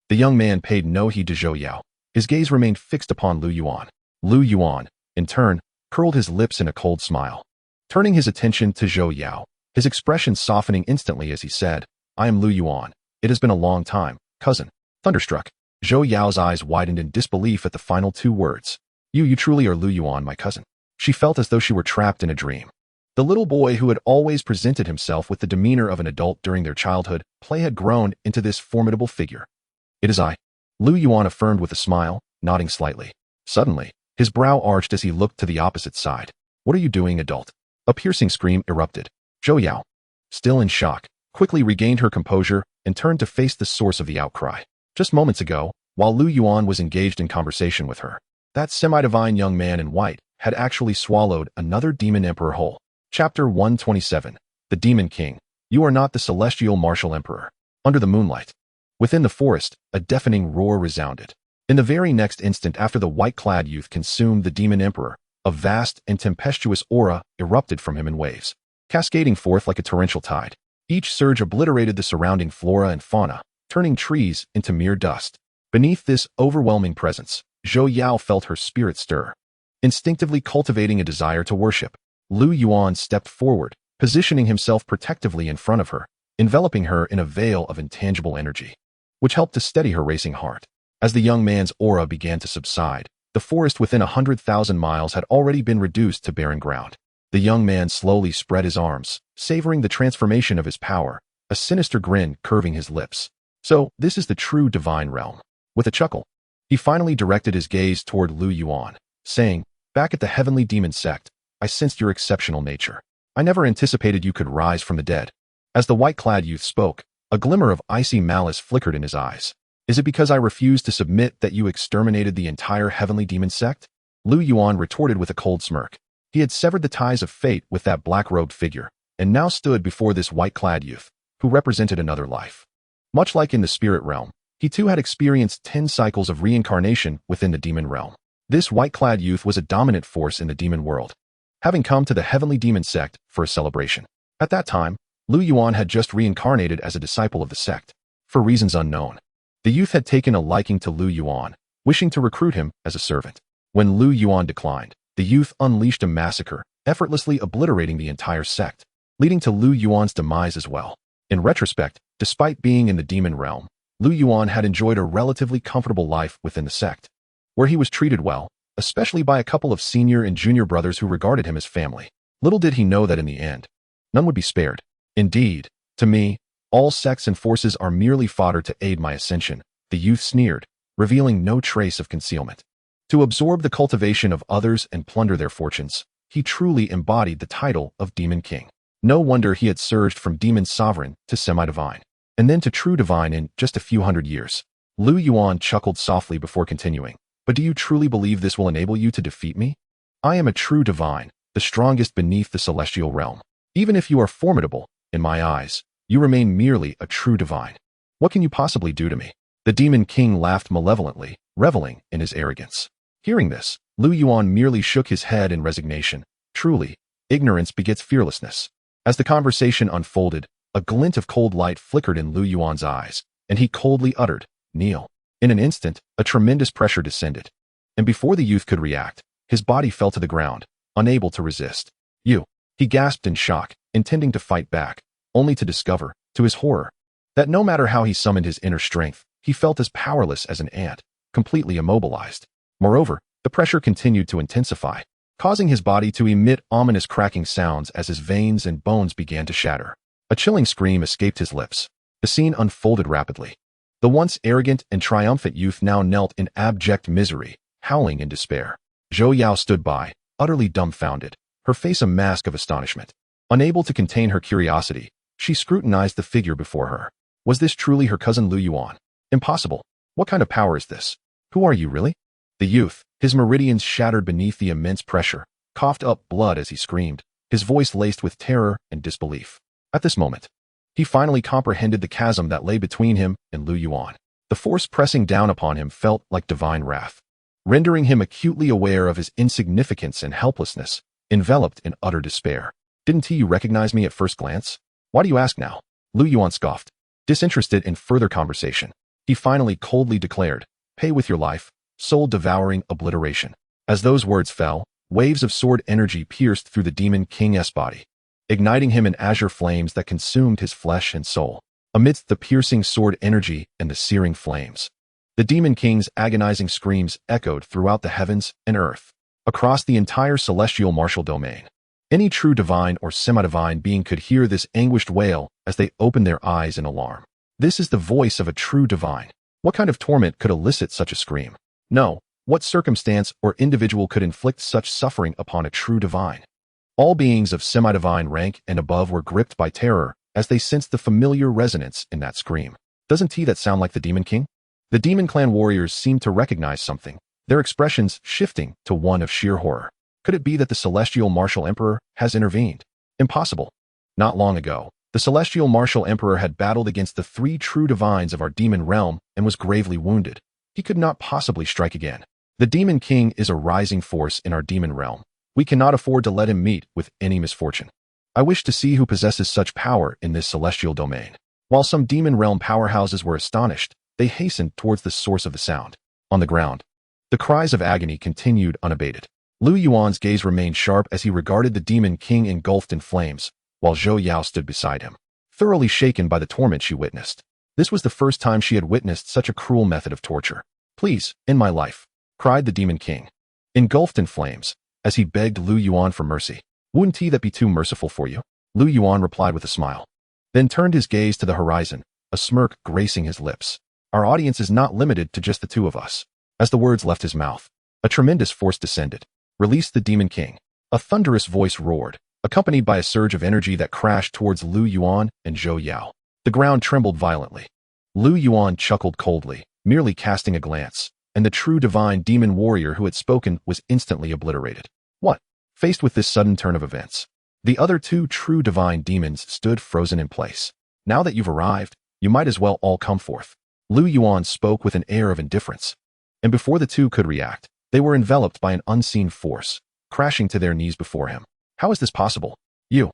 The young man paid no heed to Zhou Yao. His gaze remained fixed upon Lu Yuan. Lu Yuan, in turn, curled his lips in a cold smile. Turning his attention to Zhou Yao, his expression softening instantly as he said, I am Lu Yuan. It has been a long time, cousin. Thunderstruck, Zhou Yao's eyes widened in disbelief at the final two words. You truly are Lu Yuan, my cousin. She felt as though she were trapped in a dream. The little boy who had always presented himself with the demeanor of an adult during their childhood play had grown into this formidable figure. It is I. Lu Yuan affirmed with a smile, nodding slightly. Suddenly, his brow arched as he looked to the opposite side. What are you doing, adult? A piercing scream erupted. Zhou Yao, still in shock, quickly regained her composure and turned to face the source of the outcry. Just moments ago, while Lu Yuan was engaged in conversation with her, that semi-divine young man in white had actually swallowed another demon emperor whole. Chapter 127. The Demon King. You are not the celestial martial emperor. Under the moonlight. Within the forest, a deafening roar resounded. In the very next instant after the white-clad youth consumed the demon emperor, a vast and tempestuous aura erupted from him in waves, cascading forth like a torrential tide. Each surge obliterated the surrounding flora and fauna, turning trees into mere dust. Beneath this overwhelming presence, Zhou Yao felt her spirit stir. Instinctively cultivating a desire to worship, Lu Yuan stepped forward, positioning himself protectively in front of her, enveloping her in a veil of intangible energy, which helped to steady her racing heart. As the young man's aura began to subside, the forest within 100,000 miles had already been reduced to barren ground. The young man slowly spread his arms, savoring the transformation of his power, a sinister grin curving his lips. So, this is the true divine realm. With a chuckle, he finally directed his gaze toward Lu Yuan, saying, Back at the heavenly demon sect, I sensed your exceptional nature. I never anticipated you could rise from the dead. As the white-clad youth spoke, a glimmer of icy malice flickered in his eyes. Is it because I refused to submit that you exterminated the entire heavenly demon sect? Lu Yuan retorted with a cold smirk. He had severed the ties of fate with that black-robed figure, and now stood before this white-clad youth, who represented another life. Much like in the spirit realm, he too had experienced 10 cycles of reincarnation within the demon realm. This white-clad youth was a dominant force in the demon world, having come to the heavenly demon sect for a celebration. At that time, Lu Yuan had just reincarnated as a disciple of the sect. For reasons unknown, the youth had taken a liking to Lu Yuan, wishing to recruit him as a servant. When Lu Yuan declined, the youth unleashed a massacre, effortlessly obliterating the entire sect, leading to Lu Yuan's demise as well. In retrospect, despite being in the demon realm, Lu Yuan had enjoyed a relatively comfortable life within the sect, where he was treated well, especially by a couple of senior and junior brothers who regarded him as family. Little did he know that in the end, none would be spared. Indeed, to me, all sects and forces are merely fodder to aid my ascension, the youth sneered, revealing no trace of concealment. To absorb the cultivation of others and plunder their fortunes, he truly embodied the title of Demon King. No wonder he had surged from demon sovereign to semi-divine, and then to true divine in just a few hundred years. Lu Yuan chuckled softly before continuing. But do you truly believe this will enable you to defeat me? I am a true divine, the strongest beneath the celestial realm. Even if you are formidable, in my eyes, you remain merely a true divine. What can you possibly do to me? The Demon King laughed malevolently, reveling in his arrogance. Hearing this, Lu Yuan merely shook his head in resignation. Truly, ignorance begets fearlessness. As the conversation unfolded, a glint of cold light flickered in Lu Yuan's eyes, and he coldly uttered, "Kneel." In an instant, a tremendous pressure descended, and before the youth could react, his body fell to the ground, unable to resist. "You!" He gasped in shock, intending to fight back, only to discover, to his horror, that no matter how he summoned his inner strength, he felt as powerless as an ant, completely immobilized. Moreover, the pressure continued to intensify, causing his body to emit ominous cracking sounds as his veins and bones began to shatter. A chilling scream escaped his lips. The scene unfolded rapidly. The once arrogant and triumphant youth now knelt in abject misery, howling in despair. Zhou Yao stood by, utterly dumbfounded, her face a mask of astonishment. Unable to contain her curiosity, she scrutinized the figure before her. Was this truly her cousin Lu Yuan? Impossible. What kind of power is this? Who are you really? The youth, his meridians shattered beneath the immense pressure, coughed up blood as he screamed, his voice laced with terror and disbelief. At this moment, he finally comprehended the chasm that lay between him and Lu Yuan. The force pressing down upon him felt like divine wrath, rendering him acutely aware of his insignificance and helplessness, enveloped in utter despair. "Didn't you recognize me at first glance? Why do you ask now?" Lu Yuan scoffed. Disinterested in further conversation, he finally coldly declared, "Pay with your life, soul-devouring obliteration." As those words fell, waves of sword energy pierced through the demon king's body, igniting him in azure flames that consumed his flesh and soul. Amidst the piercing sword energy and the searing flames, the demon king's agonizing screams echoed throughout the heavens and earth, across the entire celestial martial domain. Any true divine or semi-divine being could hear this anguished wail as they opened their eyes in alarm. This is the voice of a true divine. What kind of torment could elicit such a scream? No, what circumstance or individual could inflict such suffering upon a true divine? All beings of semi-divine rank and above were gripped by terror as they sensed the familiar resonance in that scream. Doesn't that sound like the Demon King? The Demon Clan warriors seemed to recognize something, their expressions shifting to one of sheer horror. Could it be that the Celestial Martial Emperor has intervened? Impossible. Not long ago, the Celestial Martial Emperor had battled against the 3 true divines of our demon realm and was gravely wounded. He could not possibly strike again. The Demon King is a rising force in our demon realm. We cannot afford to let him meet with any misfortune. I wish to see who possesses such power in this celestial domain. While some demon realm powerhouses were astonished, they hastened towards the source of the sound. On the ground, the cries of agony continued unabated. Lu Yuan's gaze remained sharp as he regarded the Demon King engulfed in flames, while Zhou Yao stood beside him, thoroughly shaken by the torment she witnessed. This was the first time she had witnessed such a cruel method of torture. "Please, end my life," cried the Demon King, engulfed in flames, as he begged Lu Yuan for mercy. "Wouldn't that be too merciful for you?" Lu Yuan replied with a smile, then turned his gaze to the horizon, a smirk gracing his lips. "Our audience is not limited to just the 2 of us." As the words left his mouth, a tremendous force descended, released the Demon King. A thunderous voice roared, accompanied by a surge of energy that crashed towards Lu Yuan and Zhou Yao. The ground trembled violently. Lu Yuan chuckled coldly, merely casting a glance, and the true divine demon warrior who had spoken was instantly obliterated. What? Faced with this sudden turn of events, the other 2 true divine demons stood frozen in place. "Now that you've arrived, you might as well all come forth." Lu Yuan spoke with an air of indifference, and before the 2 could react, they were enveloped by an unseen force, crashing to their knees before him. "How is this possible? You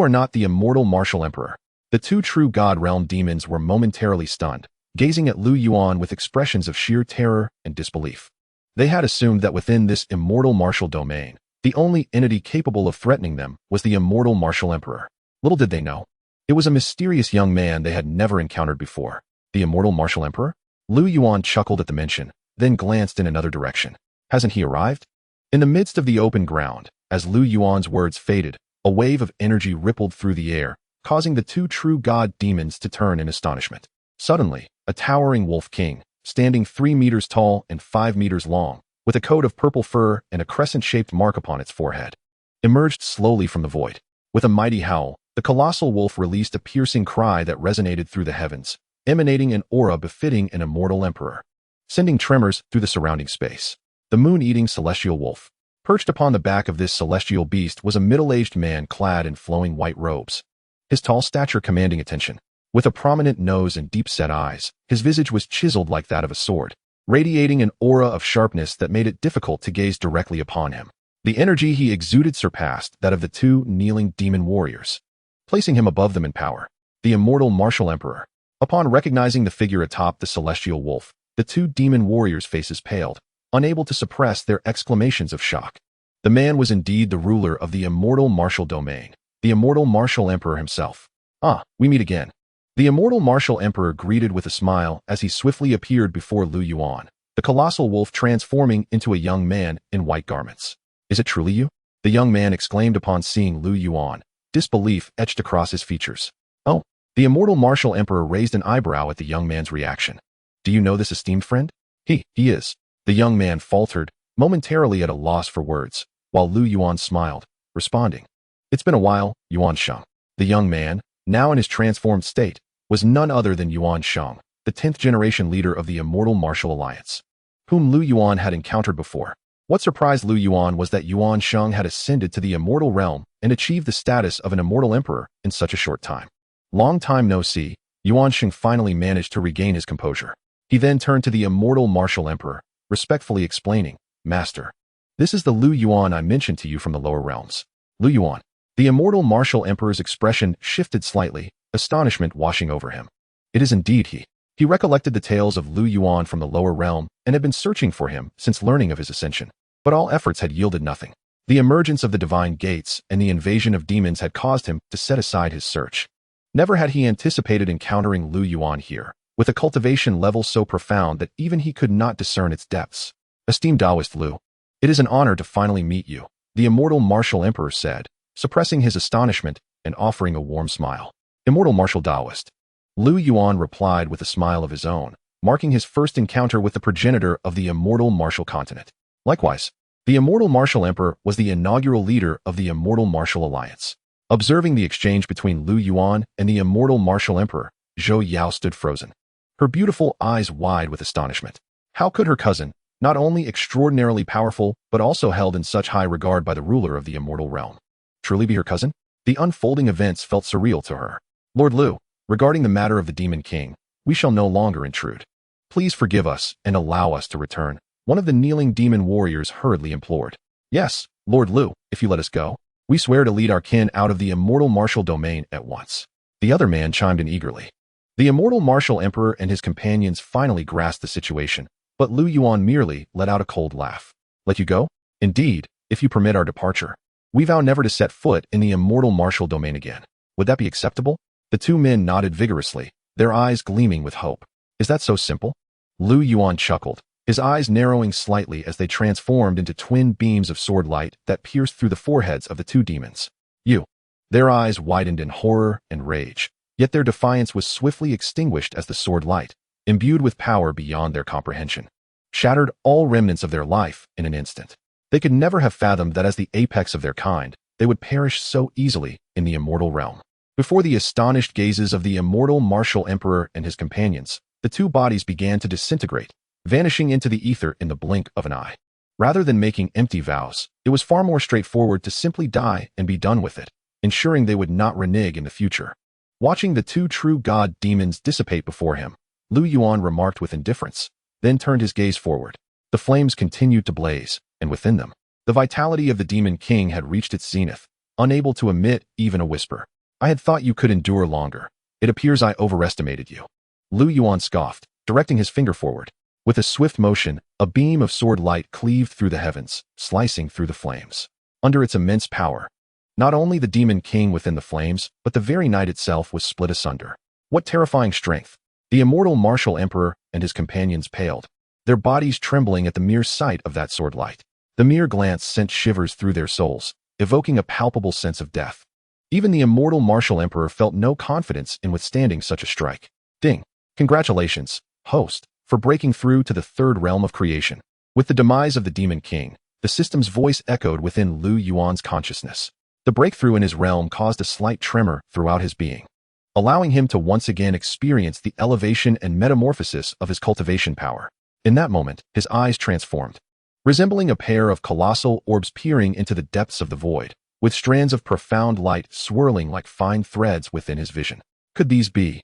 are not the immortal martial emperor." The 2 true god realm demons were momentarily stunned, gazing at Lu Yuan with expressions of sheer terror and disbelief. They had assumed that within this immortal martial domain, the only entity capable of threatening them was the immortal martial emperor. Little did they know, it was a mysterious young man they had never encountered before. The immortal martial emperor? Lu Yuan chuckled at the mention, then glanced in another direction. Hasn't he arrived? In the midst of the open ground, as Lu Yuan's words faded, a wave of energy rippled through the air, causing the 2 true god demons to turn in astonishment. Suddenly, a towering wolf king, standing 3 meters tall and 5 meters long, with a coat of purple fur and a crescent-shaped mark upon its forehead, emerged slowly from the void. With a mighty howl, the colossal wolf released a piercing cry that resonated through the heavens, emanating an aura befitting an immortal emperor, sending tremors through the surrounding space. The moon-eating celestial wolf. Perched upon the back of this celestial beast was a middle-aged man clad in flowing white robes, his tall stature commanding attention. With a prominent nose and deep-set eyes, his visage was chiseled like that of a sword, radiating an aura of sharpness that made it difficult to gaze directly upon him. The energy he exuded surpassed that of the 2 kneeling demon warriors, placing him above them in power. The immortal martial emperor. Upon recognizing the figure atop the celestial wolf, the two demon warriors' faces paled, unable to suppress their exclamations of shock. The man was indeed the ruler of the immortal martial domain, the immortal martial emperor himself. "Ah, we meet again." The immortal martial emperor greeted with a smile as he swiftly appeared before Lu Yuan, the colossal wolf transforming into a young man in white garments. "Is it truly you?" the young man exclaimed upon seeing Lu Yuan, disbelief etched across his features. "Oh." The immortal martial emperor raised an eyebrow at the young man's reaction. "Do you know this esteemed friend?" He is." The young man faltered, momentarily at a loss for words, while Lu Yuan smiled, responding, "It's been a while, Yuan Sheng." The young man, now in his transformed state, was none other than Yuan Sheng, the 10th generation leader of the Immortal Martial Alliance, whom Lu Yuan had encountered before. What surprised Lu Yuan was that Yuan Sheng had ascended to the immortal realm and achieved the status of an immortal emperor in such a short time. Long time no see, Yuan Sheng finally managed to regain his composure. He then turned to the immortal martial emperor, respectfully explaining, "Master, this is the Lu Yuan I mentioned to you from the lower realms." Lu Yuan. The immortal martial emperor's expression shifted slightly, astonishment washing over him. It is indeed he. He recollected the tales of Lu Yuan from the lower realm and had been searching for him since learning of his ascension. But all efforts had yielded nothing. The emergence of the divine gates and the invasion of demons had caused him to set aside his search. Never had he anticipated encountering Lu Yuan here, with a cultivation level so profound that even he could not discern its depths. "Esteemed Taoist Lu, it is an honor to finally meet you," the immortal martial emperor said, suppressing his astonishment and offering a warm smile. "Immortal martial Taoist." Lu Yuan replied with a smile of his own, marking his first encounter with the progenitor of the immortal martial continent. Likewise, the immortal martial emperor was the inaugural leader of the Immortal Martial Alliance. Observing the exchange between Lu Yuan and the immortal martial emperor, Zhou Yao stood frozen, her beautiful eyes wide with astonishment. How could her cousin, not only extraordinarily powerful but also held in such high regard by the ruler of the immortal realm, truly be her cousin? The unfolding events felt surreal to her. "Lord Lu, regarding the matter of the Demon King, we shall no longer intrude. Please forgive us and allow us to return," one of the kneeling demon warriors hurriedly implored. "Yes, Lord Lu, if you let us go, we swear to lead our kin out of the immortal martial domain at once." The other man chimed in eagerly. The immortal martial emperor and his companions finally grasped the situation, but Lu Yuan merely let out a cold laugh. "Let you go? Indeed, if you permit our departure. We vow never to set foot in the immortal martial domain again. Would that be acceptable?" The two men nodded vigorously, their eyes gleaming with hope. "Is that so simple?" Lu Yuan chuckled, his eyes narrowing slightly as they transformed into twin beams of sword light that pierced through the foreheads of the two demons. "You." Their eyes widened in horror and rage, yet their defiance was swiftly extinguished as the sword light, imbued with power beyond their comprehension, shattered all remnants of their life in an instant. They could never have fathomed that as the apex of their kind, they would perish so easily in the immortal realm. Before the astonished gazes of the immortal martial emperor and his companions, the two bodies began to disintegrate, vanishing into the ether in the blink of an eye. Rather than making empty vows, it was far more straightforward to simply die and be done with it, ensuring they would not renege in the future. Watching the two true god demons dissipate before him, Lu Yuan remarked with indifference, then turned his gaze forward. The flames continued to blaze, and within them, the vitality of the Demon King had reached its zenith, unable to emit even a whisper. "I had thought you could endure longer. It appears I overestimated you." Lu Yuan scoffed, directing his finger forward. With a swift motion, a beam of sword light cleaved through the heavens, slicing through the flames. Under its immense power, not only the Demon King within the flames, but the very night itself was split asunder. What terrifying strength! The immortal martial emperor and his companions paled, their bodies trembling at the mere sight of that sword light. The mere glance sent shivers through their souls, evoking a palpable sense of death. Even the immortal martial emperor felt no confidence in withstanding such a strike. "Ding! Congratulations, host, for breaking through to the third realm of creation." With the demise of the Demon King, the system's voice echoed within Lu Yuan's consciousness. The breakthrough in his realm caused a slight tremor throughout his being, allowing him to once again experience the elevation and metamorphosis of his cultivation power. In that moment, his eyes transformed, resembling a pair of colossal orbs peering into the depths of the void, with strands of profound light swirling like fine threads within his vision. Could these be?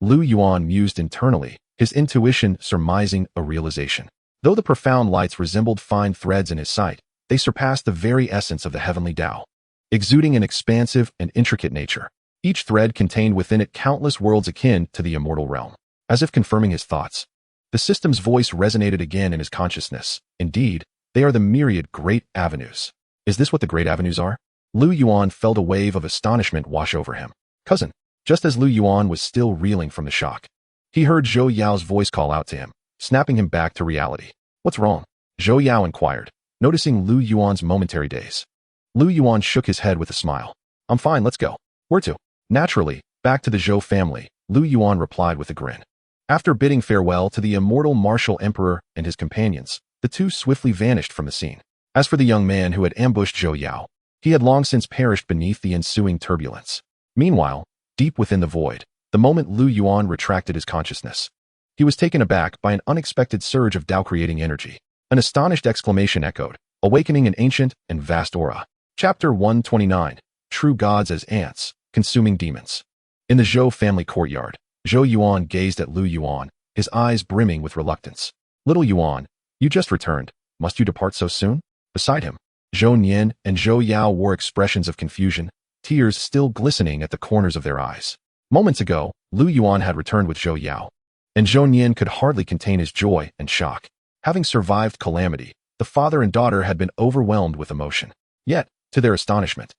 Lu Yuan mused internally, his intuition surmising a realization. Though the profound lights resembled fine threads in his sight, they surpassed the very essence of the heavenly Tao, exuding an expansive and intricate nature. each thread contained within it countless worlds akin to the immortal realm. As if confirming his thoughts, the system's voice resonated again in his consciousness. Indeed, they are the myriad great avenues. Is this what the great avenues are? Lu Yuan felt a wave of astonishment wash over him. Cousin. Just as Lu Yuan was still reeling from the shock, he heard Zhou Yao's voice call out to him, snapping him back to reality. What's wrong? Zhou Yao inquired, noticing Lu Yuan's momentary daze. Lu Yuan shook his head with a smile. I'm fine, let's go. Where to? Naturally, back to the Zhou family, Lu Yuan replied with a grin. After bidding farewell to the immortal martial emperor and his companions, the two swiftly vanished from the scene. As for the young man who had ambushed Zhou Yao, he had long since perished beneath the ensuing turbulence. Meanwhile, deep within the void, the moment Lu Yuan retracted his consciousness, he was taken aback by an unexpected surge of Tao-creating energy. An astonished exclamation echoed, awakening an ancient and vast aura. Chapter 129, True Gods as Ants, Consuming Demons. In the Zhou family courtyard, Zhou Yuan gazed at Lu Yuan, his eyes brimming with reluctance. Little Yuan, you just returned. Must you depart so soon? Beside him, Zhou Nian and Zhou Yao wore expressions of confusion, tears still glistening at the corners of their eyes. Moments ago, Lu Yuan had returned with Zhou Yao, and Zhou Nian could hardly contain his joy and shock. Having survived calamity, the father and daughter had been overwhelmed with emotion. Yet, to their astonishment,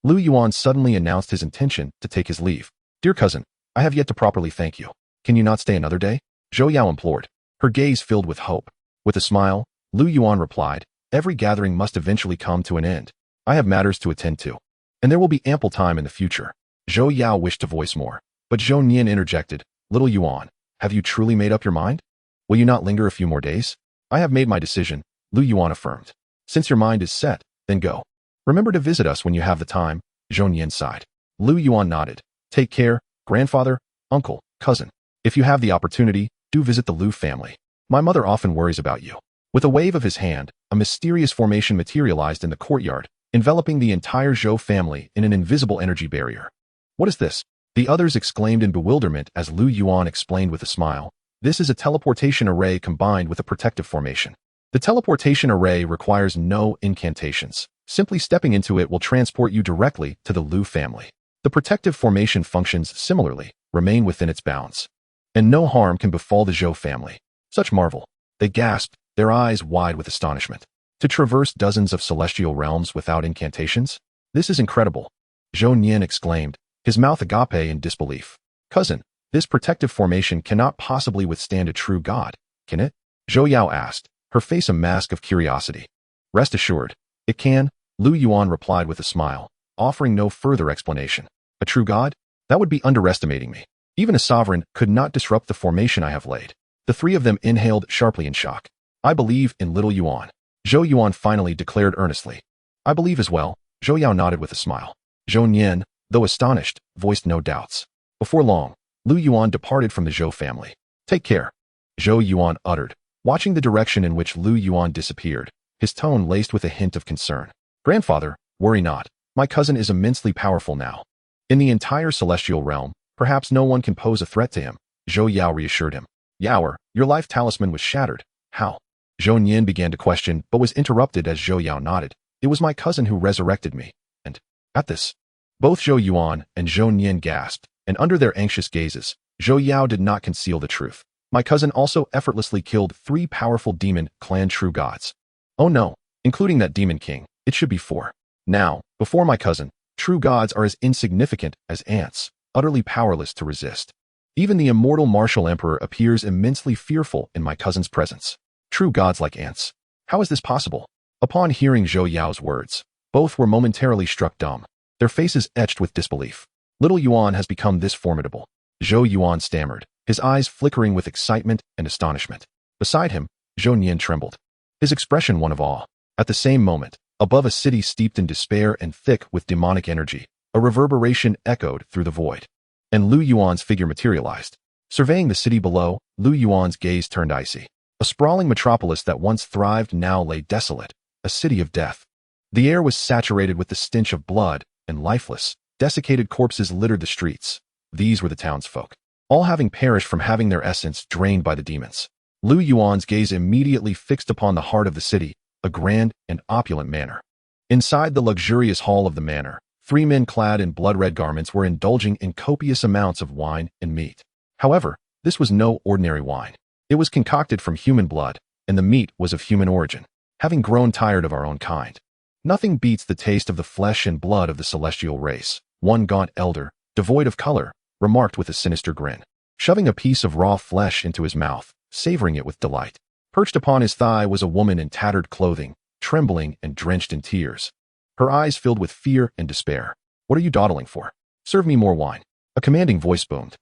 Lu Yuan suddenly announced his intention to take his leave. Dear cousin, I have yet to properly thank you. Can you not stay another day? Zhou Yao implored, her gaze filled with hope. With a smile, Lu Yuan replied, every gathering must eventually come to an end. I have matters to attend to, and there will be ample time in the future. Zhou Yao wished to voice more, but Zhou Nian interjected, Little Yuan, have you truly made up your mind? Will you not linger a few more days? I have made my decision, Lu Yuan affirmed. Since your mind is set, then go. Remember to visit us when you have the time, Zhou Nian sighed. Lu Yuan nodded. Take care, grandfather, uncle, cousin. If you have the opportunity, do visit the Lu family. My mother often worries about you. With a wave of his hand, a mysterious formation materialized in the courtyard, enveloping the entire Zhou family in an invisible energy barrier. What is this? The others exclaimed in bewilderment as Lu Yuan explained with a smile. This is a teleportation array combined with a protective formation. The teleportation array requires no incantations. Simply stepping into it will transport you directly to the Lu family. The protective formation functions similarly, remain within its bounds, and no harm can befall the Zhou family. Such marvel. They gasped, their eyes wide with astonishment. To traverse dozens of celestial realms without incantations? This is incredible. Zhou Nian exclaimed, his mouth agape in disbelief. Cousin, this protective formation cannot possibly withstand a true god, can it? Zhou Yao asked, her face a mask of curiosity. Rest assured, it can, Lu Yuan replied with a smile, offering no further explanation. A true god? That would be underestimating me. Even a sovereign could not disrupt the formation I have laid. The three of them inhaled sharply in shock. I believe in Little Yuan. Zhou Yuan finally declared earnestly. I believe as well, Zhou Yao nodded with a smile. Zhou Nian, though astonished, voiced no doubts. Before long, Lu Yuan departed from the Zhou family. Take care, Zhou Yuan uttered, watching the direction in which Lu Yuan disappeared, his tone laced with a hint of concern. Grandfather, worry not. My cousin is immensely powerful now. In the entire celestial realm, perhaps no one can pose a threat to him, Zhou Yao reassured him. Yaoer, your life talisman was shattered. How? Zhou Nian began to question, but was interrupted as Zhou Yao nodded. It was my cousin who resurrected me. And, at this, both Zhou Yuan and Zhou Nian gasped, and under their anxious gazes, Zhou Yao did not conceal the truth. My cousin also effortlessly killed 3 powerful demon clan true gods. Oh no, including that demon king, it should be 4. Now, before my cousin, true gods are as insignificant as ants, utterly powerless to resist. Even the immortal martial emperor appears immensely fearful in my cousin's presence. True gods like ants. How is this possible? Upon hearing Zhou Yao's words, both were momentarily struck dumb, their faces etched with disbelief. Little Yuan has become this formidable. Zhou Yuan stammered, his eyes flickering with excitement and astonishment. Beside him, Zhou Nian trembled, his expression one of awe. At the same moment, above a city steeped in despair and thick with demonic energy, a reverberation echoed through the void, and Lu Yuan's figure materialized. Surveying the city below, Lu Yuan's gaze turned icy. A sprawling metropolis that once thrived now lay desolate, a city of death. The air was saturated with the stench of blood, and lifeless, desiccated corpses littered the streets. These were the townsfolk, all having perished from having their essence drained by the demons. Lu Yuan's gaze immediately fixed upon the heart of the city, a grand and opulent manor. Inside the luxurious hall of the manor, Three men clad in blood-red garments were indulging in copious amounts of wine and meat. However, this was no ordinary wine. It was concocted from human blood, and the meat was of human origin. Having grown tired of our own kind, nothing beats the taste of the flesh and blood of the celestial race, one gaunt elder, devoid of color, remarked with a sinister grin, shoving a piece of raw flesh into his mouth, savoring it with delight. Perched upon his thigh was a woman in tattered clothing, trembling and drenched in tears. Her eyes filled with fear and despair. "What are you dawdling for? Serve me more wine." A commanding voice boomed.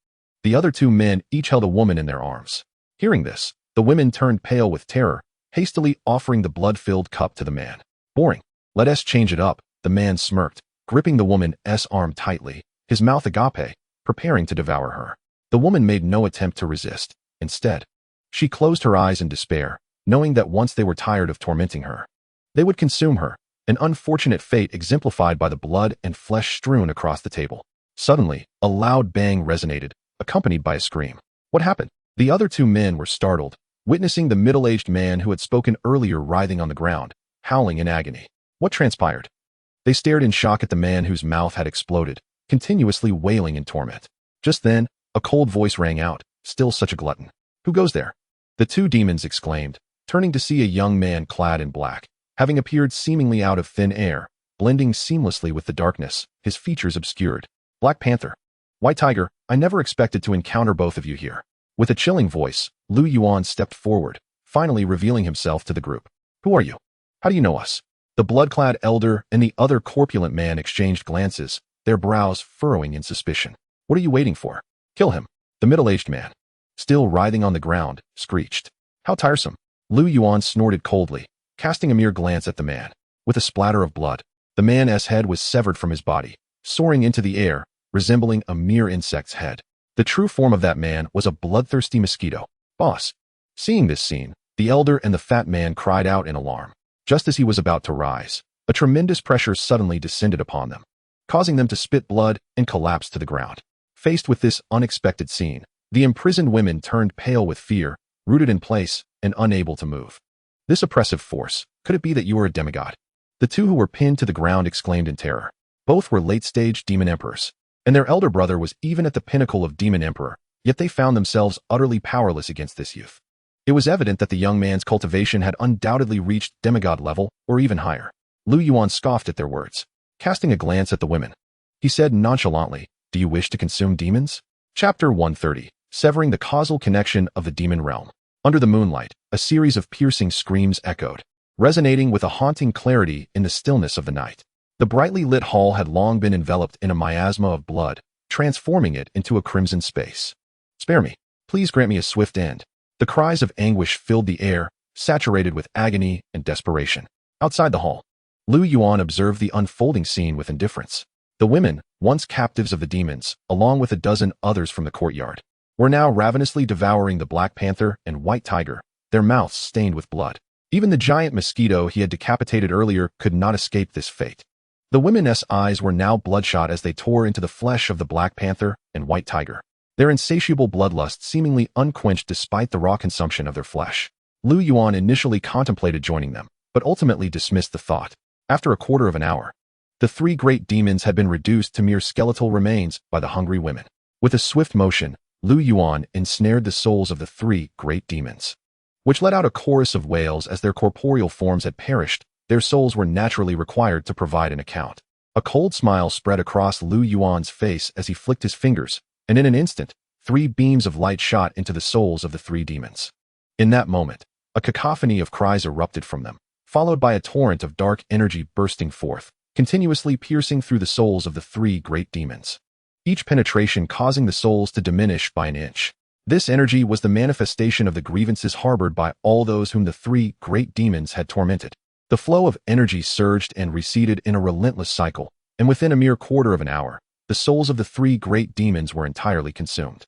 The other two men each held a woman in their arms. Hearing this, the women turned pale with terror, hastily offering the blood-filled cup to the man. "Boring. Let us change it up," the man smirked, gripping the woman's arm tightly, his mouth agape, preparing to devour her. The woman made no attempt to resist. Instead, she closed her eyes in despair, knowing that once they were tired of tormenting her, they would consume her, an unfortunate fate exemplified by the blood and flesh strewn across the table. Suddenly, a loud bang resonated, accompanied by a scream. What happened? The other two men were startled, witnessing the middle-aged man who had spoken earlier writhing on the ground, howling in agony. What transpired? They stared in shock at the man whose mouth had exploded, continuously wailing in torment. Just then, a cold voice rang out, "Still such a glutton. Who goes there?" The two demons exclaimed, turning to see a young man clad in black, having appeared seemingly out of thin air, blending seamlessly with the darkness, his features obscured. "Black Panther. White Tiger, I never expected to encounter both of you here." With a chilling voice, Yuan stepped forward, finally revealing himself to the group. "Who are you? How do you know us?" The blood-clad elder and the other corpulent man exchanged glances, their brows furrowing in suspicion. "What are you waiting for? Kill him." The middle-aged man, still writhing on the ground, screeched. "How tiresome." Yuan snorted coldly, casting a mere glance at the man. With a splatter of blood, the man's head was severed from his body, soaring into the air, resembling a mere insect's head. The true form of that man was a bloodthirsty mosquito. "Boss." Seeing this scene, the elder and the fat man cried out in alarm. Just as he was about to rise, a tremendous pressure suddenly descended upon them, causing them to spit blood and collapse to the ground. Faced with this unexpected scene, the imprisoned women turned pale with fear, rooted in place and unable to move. This oppressive force, could it be that you are a demigod? The two who were pinned to the ground exclaimed in terror. Both were late-stage demon emperors, and their elder brother was even at the pinnacle of demon emperor, yet they found themselves utterly powerless against this youth. It was evident that the young man's cultivation had undoubtedly reached demigod level or even higher. Yuan scoffed at their words, casting a glance at the women. He said nonchalantly, "Do you wish to consume demons?" Chapter 130, Severing the Causal Connection of the Demon Realm. Under the moonlight, a series of piercing screams echoed, resonating with a haunting clarity in the stillness of the night. The brightly lit hall had long been enveloped in a miasma of blood, transforming it into a crimson space. "Spare me. Please grant me a swift end." The cries of anguish filled the air, saturated with agony and desperation. Outside the hall, Yuan observed the unfolding scene with indifference. The women, once captives of the demons, along with a dozen others from the courtyard, were now ravenously devouring the Black Panther and White Tiger, their mouths stained with blood. Even the giant mosquito he had decapitated earlier could not escape this fate. The women's eyes were now bloodshot as they tore into the flesh of the Black Panther and White Tiger, their insatiable bloodlust seemingly unquenched despite the raw consumption of their flesh. Yuan initially contemplated joining them, but ultimately dismissed the thought. After a quarter of an hour, the three great demons had been reduced to mere skeletal remains by the hungry women. With a swift motion, Yuan ensnared the souls of the three great demons, which let out a chorus of wails as their corporeal forms had perished. Their souls were naturally required to provide an account. A cold smile spread across Yuan's face as he flicked his fingers, and in an instant, three beams of light shot into the souls of the three demons. In that moment, a cacophony of cries erupted from them, followed by a torrent of dark energy bursting forth, continuously piercing through the souls of the three great demons, each penetration causing the souls to diminish by an inch. This energy was the manifestation of the grievances harbored by all those whom the three great demons had tormented. The flow of energy surged and receded in a relentless cycle, and within a mere quarter of an hour, the souls of the three great demons were entirely consumed.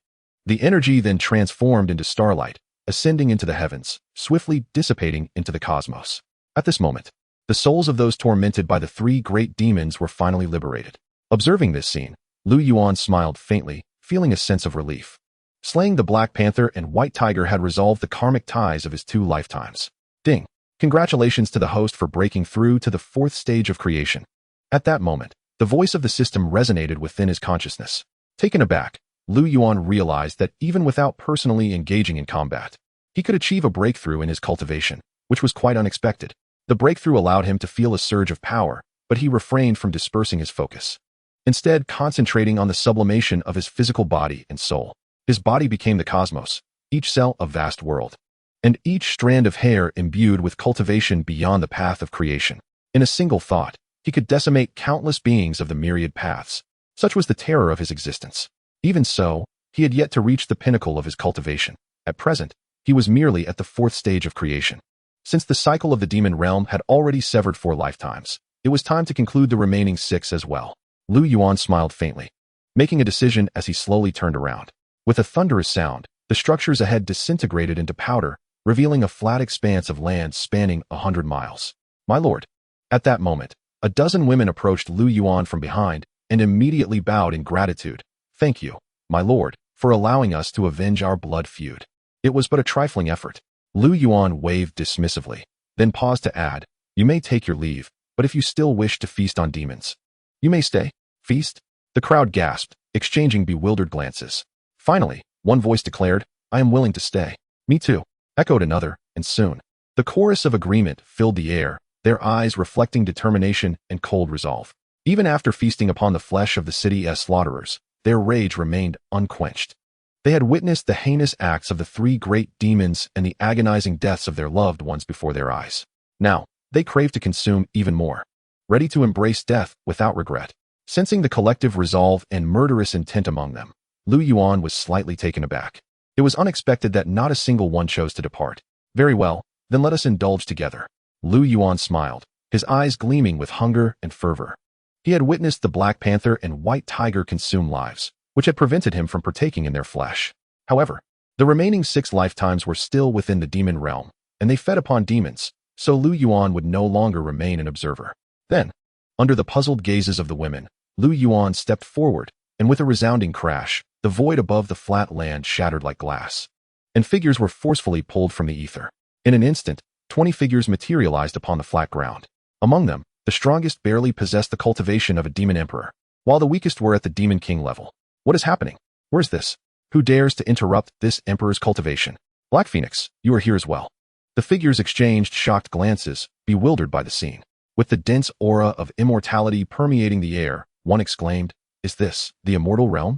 The energy then transformed into starlight, ascending into the heavens, swiftly dissipating into the cosmos. At this moment, the souls of those tormented by the three great demons were finally liberated. Observing this scene, Yuan smiled faintly, feeling a sense of relief. Slaying the Black Panther and White Tiger had resolved the karmic ties of his 2 lifetimes. Ding! Congratulations to the host for breaking through to the 4th stage of creation. At that moment, The voice of the system resonated within his consciousness. Taken aback, Lu Yuan realized that even without personally engaging in combat, he could achieve a breakthrough in his cultivation, which was quite unexpected. The breakthrough allowed him to feel a surge of power, but he refrained from dispersing his focus, instead concentrating on the sublimation of his physical body and soul. His body became the cosmos, each cell a vast world, and each strand of hair imbued with cultivation beyond the path of creation. In a single thought, he could decimate countless beings of the myriad paths. Such was the terror of his existence. Even so, he had yet to reach the pinnacle of his cultivation. At present, he was merely at the 4th stage of creation. Since the cycle of the demon realm had already severed 4 lifetimes, it was time to conclude the remaining 6 as well. Lu Yuan smiled faintly, making a decision as he slowly turned around. With a thunderous sound, the structures ahead disintegrated into powder, revealing a flat expanse of land spanning 100 miles. My lord. At that moment, a dozen women approached Lu Yuan from behind and immediately bowed in gratitude. Thank you, my lord, for allowing us to avenge our blood feud. It was but a trifling effort. Lu Yuan waved dismissively, then paused to add, you may take your leave, but if you still wish to feast on demons, you may stay. Feast? The crowd gasped, exchanging bewildered glances. Finally, one voice declared, I am willing to stay. Me too, echoed another, and soon, the chorus of agreement filled the air, their eyes reflecting determination and cold resolve. Even after feasting upon the flesh of the city's slaughterers, their rage remained unquenched. They had witnessed the heinous acts of the 3 great demons and the agonizing deaths of their loved ones before their eyes. Now, they craved to consume even more, ready to embrace death without regret. Sensing the collective resolve and murderous intent among them, Lu Yuan was slightly taken aback. It was unexpected that not a single one chose to depart. Very well, then let us indulge together. Lu Yuan smiled, his eyes gleaming with hunger and fervor. He had witnessed the Black Panther and White Tiger consume lives, which had prevented him from partaking in their flesh. However, the remaining 6 lifetimes were still within the demon realm, and they fed upon demons, so Lu Yuan would no longer remain an observer. Then, under the puzzled gazes of the women, Lu Yuan stepped forward, and with a resounding crash, the void above the flat land shattered like glass, and figures were forcefully pulled from the ether. In an instant, 20 figures materialized upon the flat ground. Among them, the strongest barely possessed the cultivation of a demon emperor, while the weakest were at the demon king level. What is happening? Where's this? Who dares to interrupt this emperor's cultivation? Black Phoenix, you are here as well. The figures exchanged shocked glances, bewildered by the scene. With the dense aura of immortality permeating the air, one exclaimed, is this the immortal realm?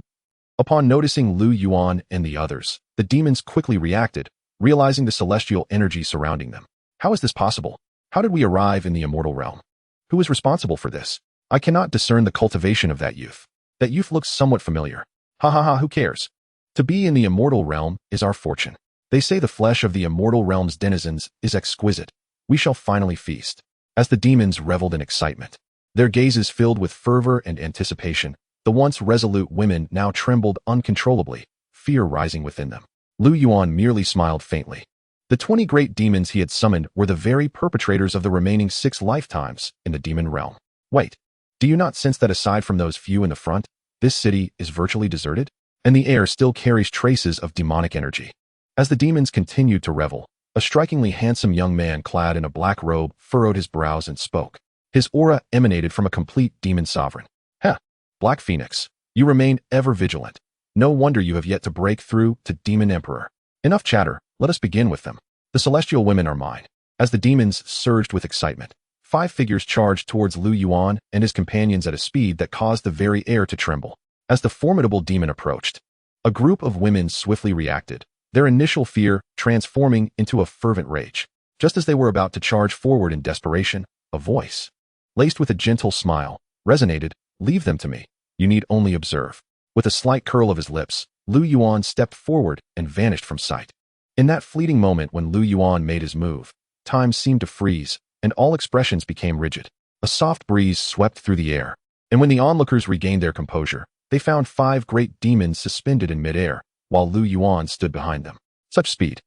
Upon noticing Lu Yuan and the others, the demons quickly reacted, realizing the celestial energy surrounding them. How is this possible? How did we arrive in the immortal realm? Who is responsible for this? I cannot discern the cultivation of that youth. That youth looks somewhat familiar. Ha ha ha, who cares? To be in the immortal realm is our fortune. They say the flesh of the immortal realm's denizens is exquisite. We shall finally feast. As the demons reveled in excitement, their gazes filled with fervor and anticipation, the once resolute women now trembled uncontrollably, fear rising within them. Lu Yuan merely smiled faintly. The 20 great demons he had summoned were the very perpetrators of the remaining 6 lifetimes in the demon realm. Wait, do you not sense that aside from those few in the front, this city is virtually deserted? And the air still carries traces of demonic energy. As the demons continued to revel, a strikingly handsome young man clad in a black robe furrowed his brows and spoke. His aura emanated from a complete demon sovereign. Heh, Black Phoenix, you remain ever vigilant. No wonder you have yet to break through to Demon Emperor. Enough chatter, let us begin with them. The celestial women are mine. As the demons surged with excitement, 5 figures charged towards Lu Yuan and his companions at a speed that caused the very air to tremble. As the formidable demon approached, a group of women swiftly reacted, their initial fear transforming into a fervent rage. Just as they were about to charge forward in desperation, a voice, laced with a gentle smile, resonated, leave them to me. You need only observe. With a slight curl of his lips, Lu Yuan stepped forward and vanished from sight. In that fleeting moment when Lu Yuan made his move, time seemed to freeze, and all expressions became rigid. A soft breeze swept through the air, and when the onlookers regained their composure, they found 5 great demons suspended in midair, while Lu Yuan stood behind them. Such speed.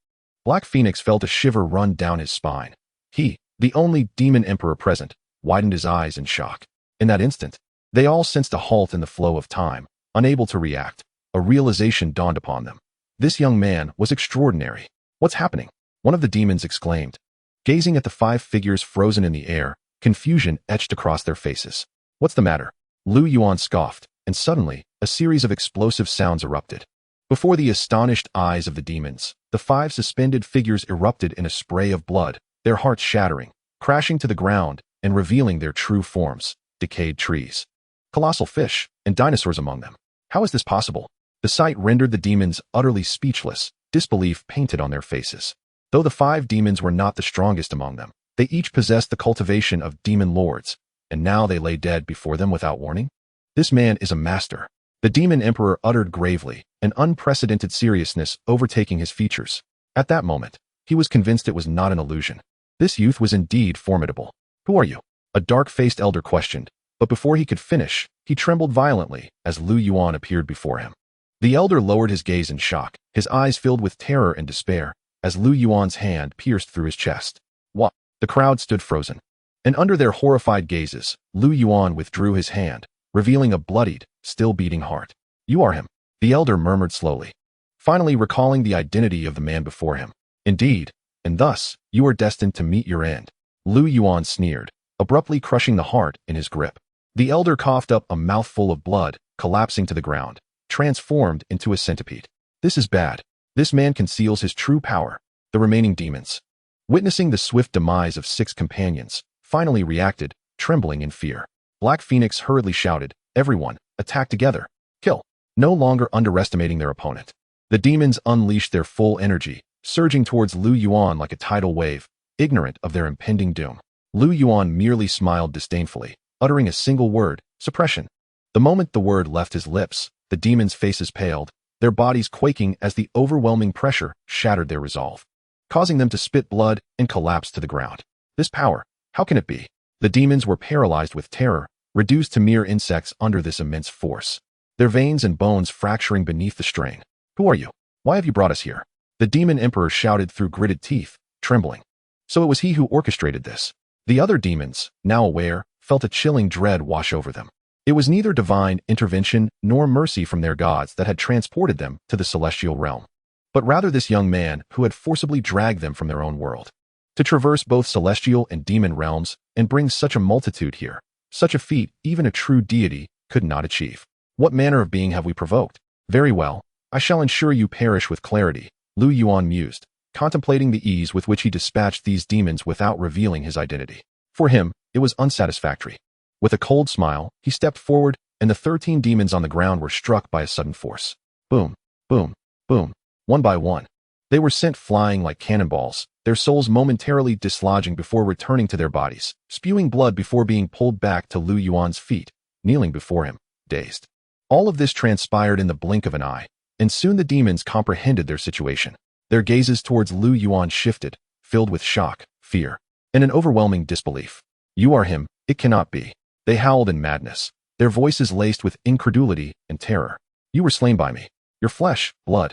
Black Phoenix felt a shiver run down his spine. He, the only demon emperor present, widened his eyes in shock. In that instant, they all sensed a halt in the flow of time, unable to react. A realization dawned upon them. This young man was extraordinary. What's happening? One of the demons exclaimed. Gazing at the 5 figures frozen in the air, confusion etched across their faces. What's the matter? Lu Yuan scoffed, and suddenly, a series of explosive sounds erupted. Before the astonished eyes of the demons, the 5 suspended figures erupted in a spray of blood, their hearts shattering, crashing to the ground, and revealing their true forms: decayed trees, colossal fish, and dinosaurs among them. How is this possible? The sight rendered the demons utterly speechless, disbelief painted on their faces. Though the 5 demons were not the strongest among them, they each possessed the cultivation of demon lords, and now they lay dead before them without warning. This man is a master. The demon emperor uttered gravely, an unprecedented seriousness overtaking his features. At that moment, he was convinced it was not an illusion. This youth was indeed formidable. Who are you? A dark-faced elder questioned, but before he could finish, he trembled violently as Lu Yuan appeared before him. The elder lowered his gaze in shock, his eyes filled with terror and despair, as Lu Yuan's hand pierced through his chest. What? The crowd stood frozen. And under their horrified gazes, Lu Yuan withdrew his hand, revealing a bloodied, still beating heart. You are him, the elder murmured slowly, finally recalling the identity of the man before him. Indeed, and thus, you are destined to meet your end. Lu Yuan sneered, abruptly crushing the heart in his grip. The elder coughed up a mouthful of blood, collapsing to the ground, transformed into a centipede. This is bad. This man conceals his true power. The remaining demons, witnessing the swift demise of 6 companions, finally reacted, trembling in fear. Black Phoenix hurriedly shouted, "Everyone, attack together. Kill." No longer underestimating their opponent. The demons unleashed their full energy, surging towards Lu Yuan like a tidal wave, ignorant of their impending doom. Lu Yuan merely smiled disdainfully, uttering a single word: suppression. The moment the word left his lips, the demons' faces paled, their bodies quaking as the overwhelming pressure shattered their resolve, causing them to spit blood and collapse to the ground. This power, how can it be? The demons were paralyzed with terror, reduced to mere insects under this immense force, their veins and bones fracturing beneath the strain. Who are you? Why have you brought us here? The demon emperor shouted through gritted teeth, trembling. So it was he who orchestrated this. The other demons, now aware, felt a chilling dread wash over them. It was neither divine intervention nor mercy from their gods that had transported them to the celestial realm, but rather this young man who had forcibly dragged them from their own world. To traverse both celestial and demon realms and bring such a multitude here, such a feat even a true deity could not achieve. What manner of being have we provoked? Very well, I shall ensure you perish with clarity, Lu Yuan mused, contemplating the ease with which he dispatched these demons without revealing his identity. For him, it was unsatisfactory. With a cold smile, he stepped forward, and the 13 demons on the ground were struck by a sudden force. Boom, boom, boom, one by one. They were sent flying like cannonballs, their souls momentarily dislodging before returning to their bodies, spewing blood before being pulled back to Lu Yuan's feet, kneeling before him, dazed. All of this transpired in the blink of an eye, and soon the demons comprehended their situation. Their gazes towards Lu Yuan shifted, filled with shock, fear, and an overwhelming disbelief. You are him, it cannot be. They howled in madness, their voices laced with incredulity and terror. You were slain by me. Your flesh, blood,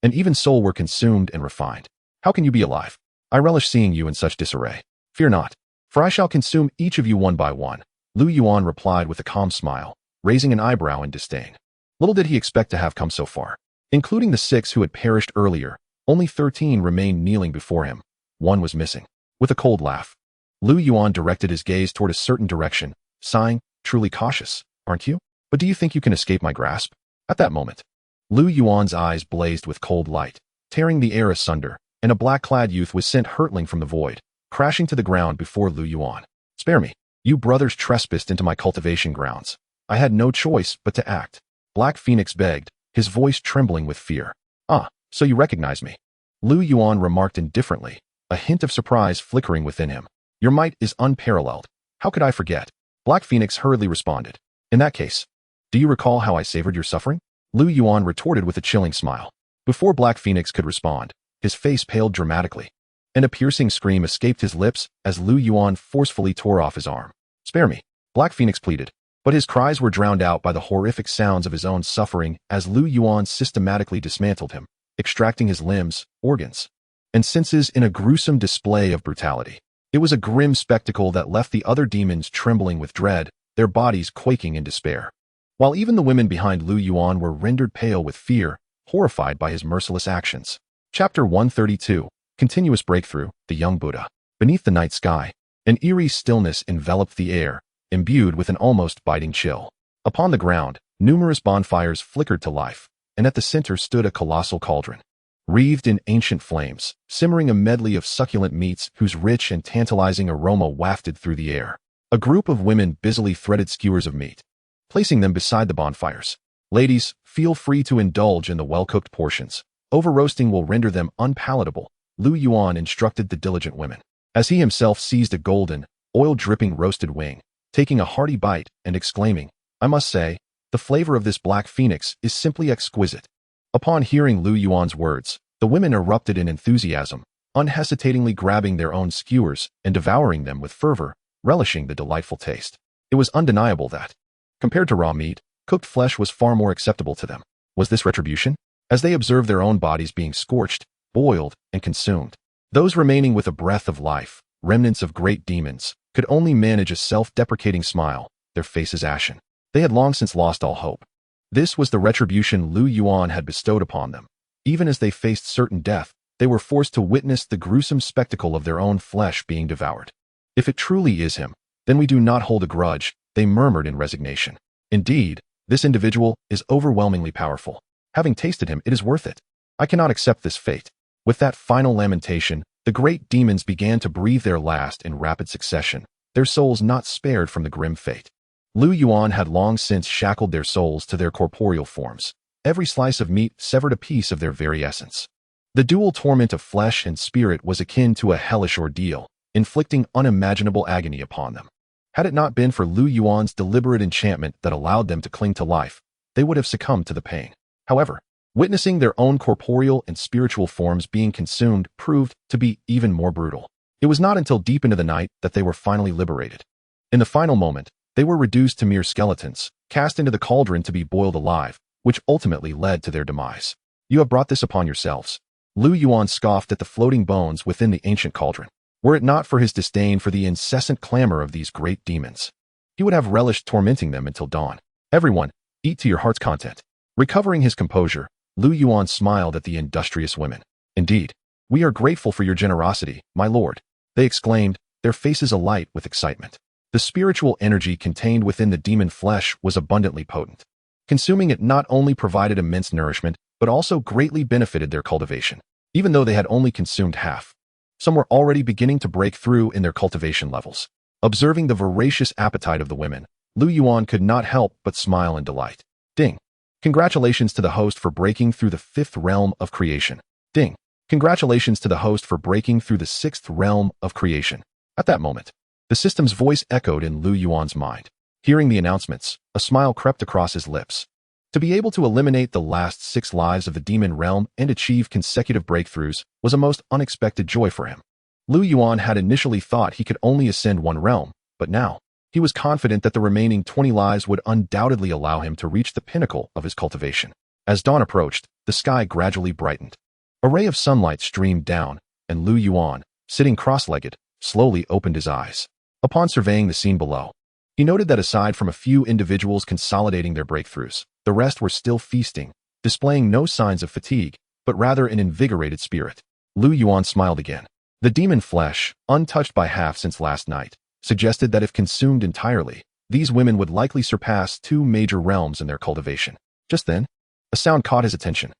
and even soul were consumed and refined. How can you be alive? I relish seeing you in such disarray. Fear not, for I shall consume each of you one by one, Lu Yuan replied with a calm smile, raising an eyebrow in disdain. Little did he expect to have come so far. Including the 6 who had perished earlier, only 13 remained kneeling before him. One was missing. With a cold laugh, Lu Yuan directed his gaze toward a certain direction, sighing, truly cautious, aren't you? But do you think you can escape my grasp? At that moment, Lu Yuan's eyes blazed with cold light, tearing the air asunder, and a black-clad youth was sent hurtling from the void, crashing to the ground before Lu Yuan. Spare me. You brothers trespassed into my cultivation grounds. I had no choice but to act. Black Phoenix begged, his voice trembling with fear. Ah, so you recognize me. Lu Yuan remarked indifferently, a hint of surprise flickering within him. Your might is unparalleled. How could I forget? Black Phoenix hurriedly responded. In that case, do you recall how I savored your suffering? Lu Yuan retorted with a chilling smile. Before Black Phoenix could respond, his face paled dramatically, and a piercing scream escaped his lips as Lu Yuan forcefully tore off his arm. Spare me, Black Phoenix pleaded, but his cries were drowned out by the horrific sounds of his own suffering as Lu Yuan systematically dismantled him, extracting his limbs, organs, and senses in a gruesome display of brutality. It was a grim spectacle that left the other demons trembling with dread, their bodies quaking in despair, while even the women behind Lu Yuan were rendered pale with fear, horrified by his merciless actions. Chapter 132, Continuous Breakthrough, the Young Buddha. Beneath the night sky, an eerie stillness enveloped the air, imbued with an almost biting chill. Upon the ground, numerous bonfires flickered to life, and at the center stood a colossal cauldron, wreathed in ancient flames, simmering a medley of succulent meats whose rich and tantalizing aroma wafted through the air. A group of women busily threaded skewers of meat, placing them beside the bonfires. Ladies, feel free to indulge in the well-cooked portions. Over-roasting will render them unpalatable, Lu Yuan instructed the diligent women, as he himself seized a golden, oil-dripping roasted wing, taking a hearty bite and exclaiming, "I must say, the flavor of this black phoenix is simply exquisite." Upon hearing Lu Yuan's words, the women erupted in enthusiasm, unhesitatingly grabbing their own skewers and devouring them with fervor, relishing the delightful taste. It was undeniable that, compared to raw meat, cooked flesh was far more acceptable to them. Was this retribution? As they observed their own bodies being scorched, boiled, and consumed, those remaining with a breath of life, remnants of great demons, could only manage a self-deprecating smile, their faces ashen. They had long since lost all hope. This was the retribution Lu Yuan had bestowed upon them. Even as they faced certain death, they were forced to witness the gruesome spectacle of their own flesh being devoured. "If it truly is him, then we do not hold a grudge," they murmured in resignation. "Indeed, this individual is overwhelmingly powerful. Having tasted him, it is worth it. I cannot accept this fate." With that final lamentation, the great demons began to breathe their last in rapid succession, their souls not spared from the grim fate. Lu Yuan had long since shackled their souls to their corporeal forms. Every slice of meat severed a piece of their very essence. The dual torment of flesh and spirit was akin to a hellish ordeal, inflicting unimaginable agony upon them. Had it not been for Lu Yuan's deliberate enchantment that allowed them to cling to life, they would have succumbed to the pain. However, witnessing their own corporeal and spiritual forms being consumed proved to be even more brutal. It was not until deep into the night that they were finally liberated. In the final moment, they were reduced to mere skeletons, cast into the cauldron to be boiled alive, which ultimately led to their demise. "You have brought this upon yourselves." Lu Yuan scoffed at the floating bones within the ancient cauldron. Were it not for his disdain for the incessant clamor of these great demons, he would have relished tormenting them until dawn. "Everyone, eat to your heart's content." Recovering his composure, Lu Yuan smiled at the industrious women. "Indeed, we are grateful for your generosity, my lord," they exclaimed, their faces alight with excitement. The spiritual energy contained within the demon flesh was abundantly potent. Consuming it not only provided immense nourishment, but also greatly benefited their cultivation. Even though they had only consumed half, some were already beginning to break through in their cultivation levels. Observing the voracious appetite of the women, Lu Yuan could not help but smile in delight. Ding! Congratulations to the host for breaking through the 5th realm of creation. Ding! Congratulations to the host for breaking through the 6th realm of creation. At that moment, the system's voice echoed in Lu Yuan's mind. Hearing the announcements, a smile crept across his lips. To be able to eliminate the last 6 lives of the demon realm and achieve consecutive breakthroughs was a most unexpected joy for him. Lu Yuan had initially thought he could only ascend 1 realm, but now, he was confident that the remaining 20 lives would undoubtedly allow him to reach the pinnacle of his cultivation. As dawn approached, the sky gradually brightened. A ray of sunlight streamed down, and Lu Yuan, sitting cross-legged, slowly opened his eyes. Upon surveying the scene below, he noted that aside from a few individuals consolidating their breakthroughs, the rest were still feasting, displaying no signs of fatigue, but rather an invigorated spirit. Lu Yuan smiled again. The demon flesh, untouched by half since last night, suggested that if consumed entirely, these women would likely surpass 2 major realms in their cultivation. Just then, a sound caught his attention.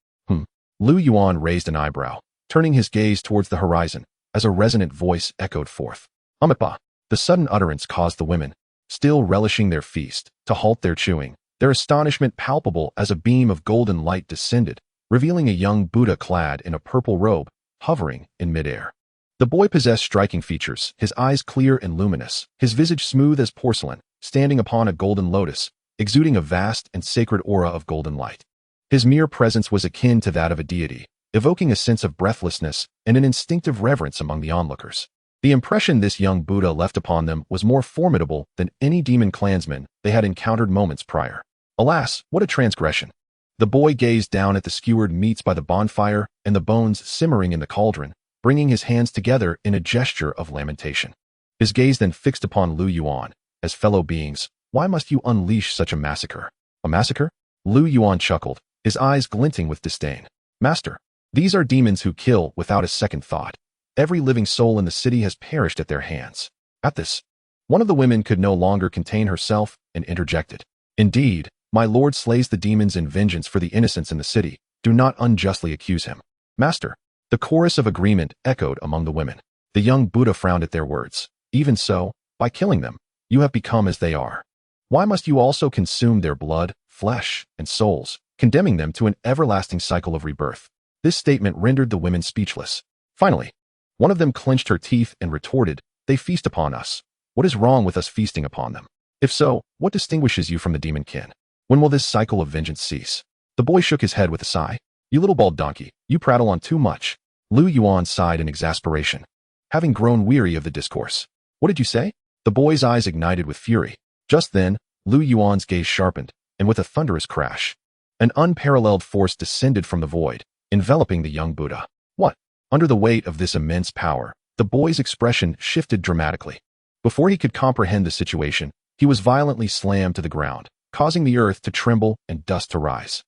Lu Yuan raised an eyebrow, turning his gaze towards the horizon, as a resonant voice echoed forth. "Amipa!" The sudden utterance caused the women, still relishing their feast, to halt their chewing, their astonishment palpable as a beam of golden light descended, revealing a young Buddha clad in a purple robe, hovering in midair. The boy possessed striking features, his eyes clear and luminous, his visage smooth as porcelain, standing upon a golden lotus, exuding a vast and sacred aura of golden light. His mere presence was akin to that of a deity, evoking a sense of breathlessness and an instinctive reverence among the onlookers. The impression this young Buddha left upon them was more formidable than any demon clansman they had encountered moments prior. Alas, what a transgression! The boy gazed down at the skewered meats by the bonfire and the bones simmering in the cauldron, bringing his hands together in a gesture of lamentation. His gaze then fixed upon Lu Yuan. "As fellow beings, why must you unleash such a massacre?" "A massacre?" Lu Yuan chuckled, his eyes glinting with disdain. "Master, these are demons who kill without a second thought. Every living soul in the city has perished at their hands." At this, one of the women could no longer contain herself and interjected. Indeed, my lord slays the demons in vengeance for the innocents in the city. Do not unjustly accuse him. Master. The chorus of agreement echoed among the women. The young Buddha frowned at their words. Even so, by killing them, you have become as they are. Why must you also consume their blood, flesh, and souls, condemning them to an everlasting cycle of rebirth? This statement rendered the women speechless. Finally, one of them clenched her teeth and retorted, They feast upon us. What is wrong with us feasting upon them? If so, what distinguishes you from the demon kin? When will this cycle of vengeance cease? The boy shook his head with a sigh. You little bald donkey, you prattle on too much. Lu Yuan sighed in exasperation, having grown weary of the discourse. What did you say? The boy's eyes ignited with fury. Just then, Lu Yuan's gaze sharpened, and with a thunderous crash, an unparalleled force descended from the void, enveloping the young Buddha. What? Under the weight of this immense power, the boy's expression shifted dramatically. Before he could comprehend the situation, he was violently slammed to the ground, causing the earth to tremble and dust to rise.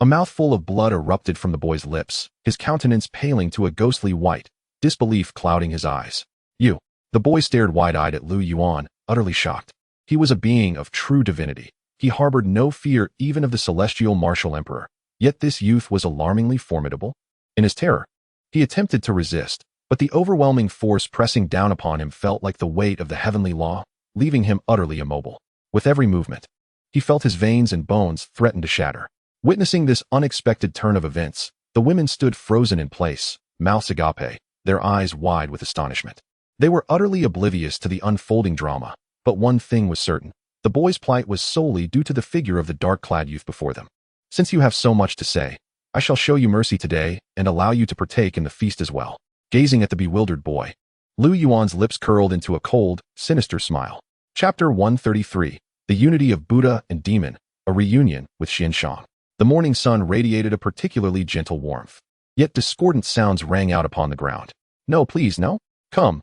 A mouthful of blood erupted from the boy's lips, his countenance paling to a ghostly white, disbelief clouding his eyes. You. The boy stared wide-eyed at Lu Yuan, utterly shocked. He was a being of true divinity. He harbored no fear even of the celestial martial emperor. Yet this youth was alarmingly formidable. In his terror, he attempted to resist, but the overwhelming force pressing down upon him felt like the weight of the heavenly law, leaving him utterly immobile. With every movement, he felt his veins and bones threaten to shatter. Witnessing this unexpected turn of events, the women stood frozen in place, mouths agape, their eyes wide with astonishment. They were utterly oblivious to the unfolding drama, but one thing was certain. The boy's plight was solely due to the figure of the dark-clad youth before them. Since you have so much to say, I shall show you mercy today and allow you to partake in the feast as well. Gazing at the bewildered boy, Lu Yuan's lips curled into a cold, sinister smile. Chapter 133. The Unity of Buddha and Demon, a Reunion with Xianxia. The morning sun radiated a particularly gentle warmth. Yet discordant sounds rang out upon the ground. No, please, no. Come,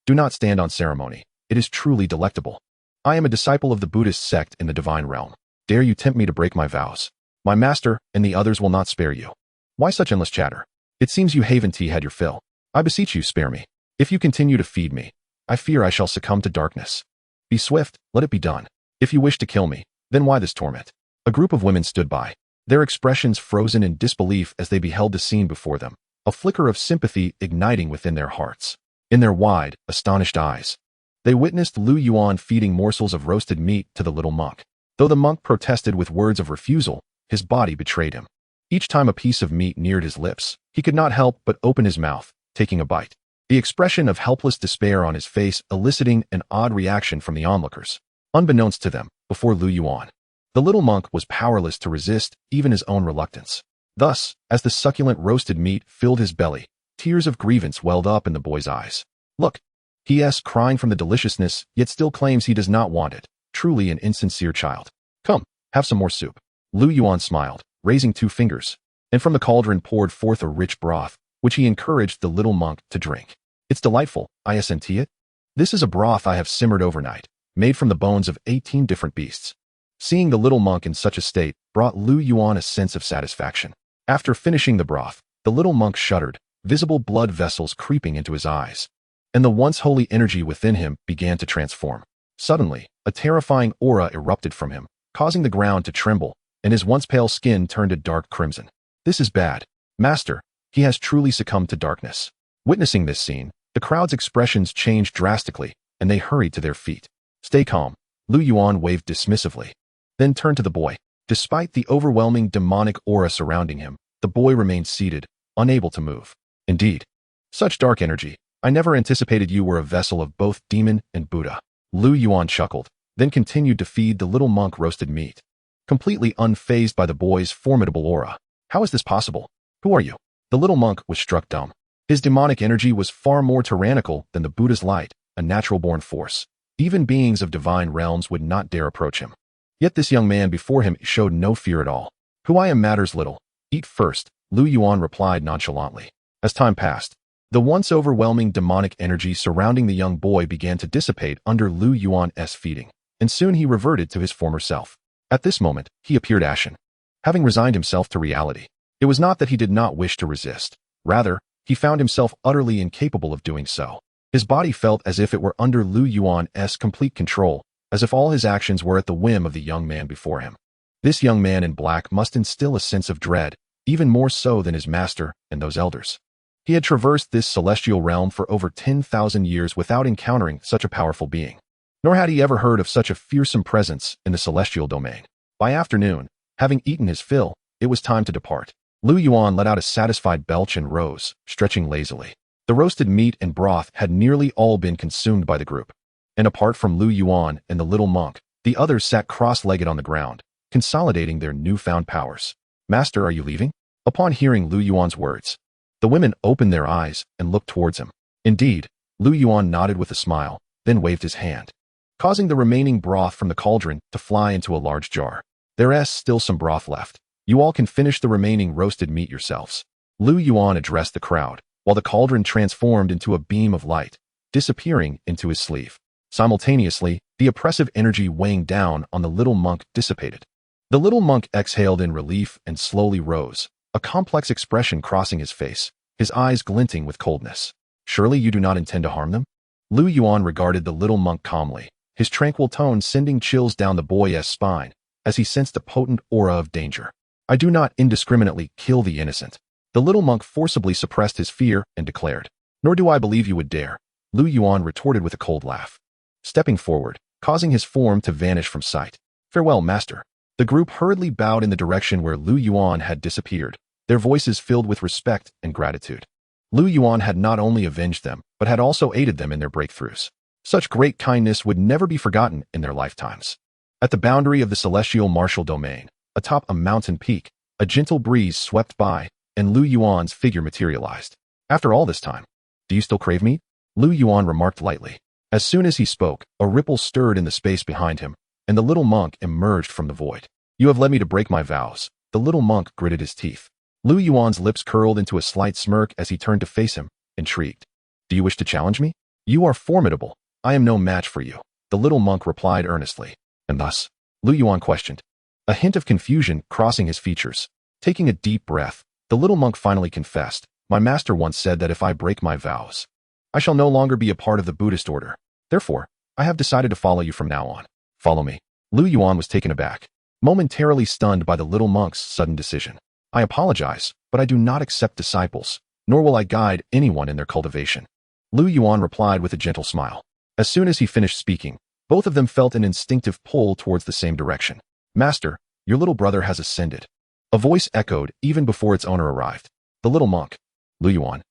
do not stand on ceremony. It is truly delectable. I am a disciple of the Buddhist sect in the divine realm. Dare you tempt me to break my vows? My master and the others will not spare you. Why such endless chatter? It seems you haven't had your fill. I beseech you, spare me. If you continue to feed me, I fear I shall succumb to darkness. Be swift, let it be done. If you wish to kill me, then why this torment? A group of women stood by, their expressions frozen in disbelief as they beheld the scene before them, a flicker of sympathy igniting within their hearts. In their wide, astonished eyes, they witnessed Lu Yuan feeding morsels of roasted meat to the little monk. Though the monk protested with words of refusal, his body betrayed him. Each time a piece of meat neared his lips, he could not help but open his mouth, taking a bite. The expression of helpless despair on his face eliciting an odd reaction from the onlookers. Unbeknownst to them, before Lu Yuan, the little monk was powerless to resist even his own reluctance. Thus, as the succulent roasted meat filled his belly, tears of grievance welled up in the boy's eyes. Look, he crying from the deliciousness, yet still claims he does not want it. Truly an insincere child. Come, have some more soup. Lu Yuan smiled, raising 2 fingers, and from the cauldron poured forth a rich broth, which he encouraged the little monk to drink. It's delightful, I assent it. This is a broth I have simmered overnight, made from the bones of 18 different beasts. Seeing the little monk in such a state brought Lu Yuan a sense of satisfaction. After finishing the broth, the little monk shuddered, visible blood vessels creeping into his eyes, and the once holy energy within him began to transform. Suddenly, a terrifying aura erupted from him, causing the ground to tremble, and his once pale skin turned a dark crimson. This is bad. Master, he has truly succumbed to darkness. Witnessing this scene, the crowd's expressions changed drastically, and they hurried to their feet. Stay calm. Lu Yuan waved dismissively, then turned to the boy. Despite the overwhelming demonic aura surrounding him, the boy remained seated, unable to move. Indeed, such dark energy. I never anticipated you were a vessel of both demon and Buddha. Lu Yuan chuckled, then continued to feed the little monk roasted meat, completely unfazed by the boy's formidable aura. How is this possible? Who are you? The little monk was struck dumb. His demonic energy was far more tyrannical than the Buddha's light, a natural-born force. Even beings of divine realms would not dare approach him. Yet this young man before him showed no fear at all. Who I am matters little. Eat first, Lu Yuan replied nonchalantly. As time passed, the once overwhelming demonic energy surrounding the young boy began to dissipate under Lu Yuan's feeding, and soon he reverted to his former self. At this moment, he appeared ashen, having resigned himself to reality. It was not that he did not wish to resist. Rather, he found himself utterly incapable of doing so. His body felt as if it were under Lu Yuan's complete control, as if all his actions were at the whim of the young man before him. This young man in black must instill a sense of dread, even more so than his master and those elders. He had traversed this celestial realm for over 10,000 years without encountering such a powerful being. Nor had he ever heard of such a fearsome presence in the celestial domain. By afternoon, having eaten his fill, it was time to depart. Lu Yuan let out a satisfied belch and rose, stretching lazily. The roasted meat and broth had nearly all been consumed by the group. And apart from Lu Yuan and the little monk, the others sat cross-legged on the ground, consolidating their newfound powers. "Master, are you leaving?" Upon hearing Lu Yuan's words, the women opened their eyes and looked towards him. Indeed, Lu Yuan nodded with a smile, then waved his hand, causing the remaining broth from the cauldron to fly into a large jar. "There's still some broth left. You all can finish the remaining roasted meat yourselves." Lu Yuan addressed the crowd, while the cauldron transformed into a beam of light, disappearing into his sleeve. Simultaneously, the oppressive energy weighing down on the little monk dissipated. The little monk exhaled in relief and slowly rose, a complex expression crossing his face, his eyes glinting with coldness. "Surely you do not intend to harm them?" Lu Yuan regarded the little monk calmly, his tranquil tone sending chills down the boy's spine as he sensed a potent aura of danger. "I do not indiscriminately kill the innocent." The little monk forcibly suppressed his fear and declared. "Nor do I believe you would dare," Lu Yuan retorted with a cold laugh, stepping forward, causing his form to vanish from sight. "Farewell, master." The group hurriedly bowed in the direction where Lu Yuan had disappeared, their voices filled with respect and gratitude. Lu Yuan had not only avenged them, but had also aided them in their breakthroughs. Such great kindness would never be forgotten in their lifetimes. At the boundary of the celestial martial domain, atop a mountain peak, a gentle breeze swept by, and Lu Yuan's figure materialized. "After all this time, do you still crave meat?" Lu Yuan remarked lightly. As soon as he spoke, a ripple stirred in the space behind him, and the little monk emerged from the void. "You have led me to break my vows." The little monk gritted his teeth. Lu Yuan's lips curled into a slight smirk as he turned to face him, intrigued. "Do you wish to challenge me?" "You are formidable. I am no match for you," the little monk replied earnestly. "And thus?" Lu Yuan questioned, a hint of confusion crossing his features. Taking a deep breath, the little monk finally confessed, "My master once said that if I break my vows, I shall no longer be a part of the Buddhist order. Therefore, I have decided to follow you from now on." "Follow me." Lu Yuan was taken aback, momentarily stunned by the little monk's sudden decision. "I apologize, but I do not accept disciples, nor will I guide anyone in their cultivation." Lu Yuan replied with a gentle smile. As soon as he finished speaking, both of them felt an instinctive pull towards the same direction. "Master, your little brother has ascended." A voice echoed even before its owner arrived. "The little monk." Lu Yuan.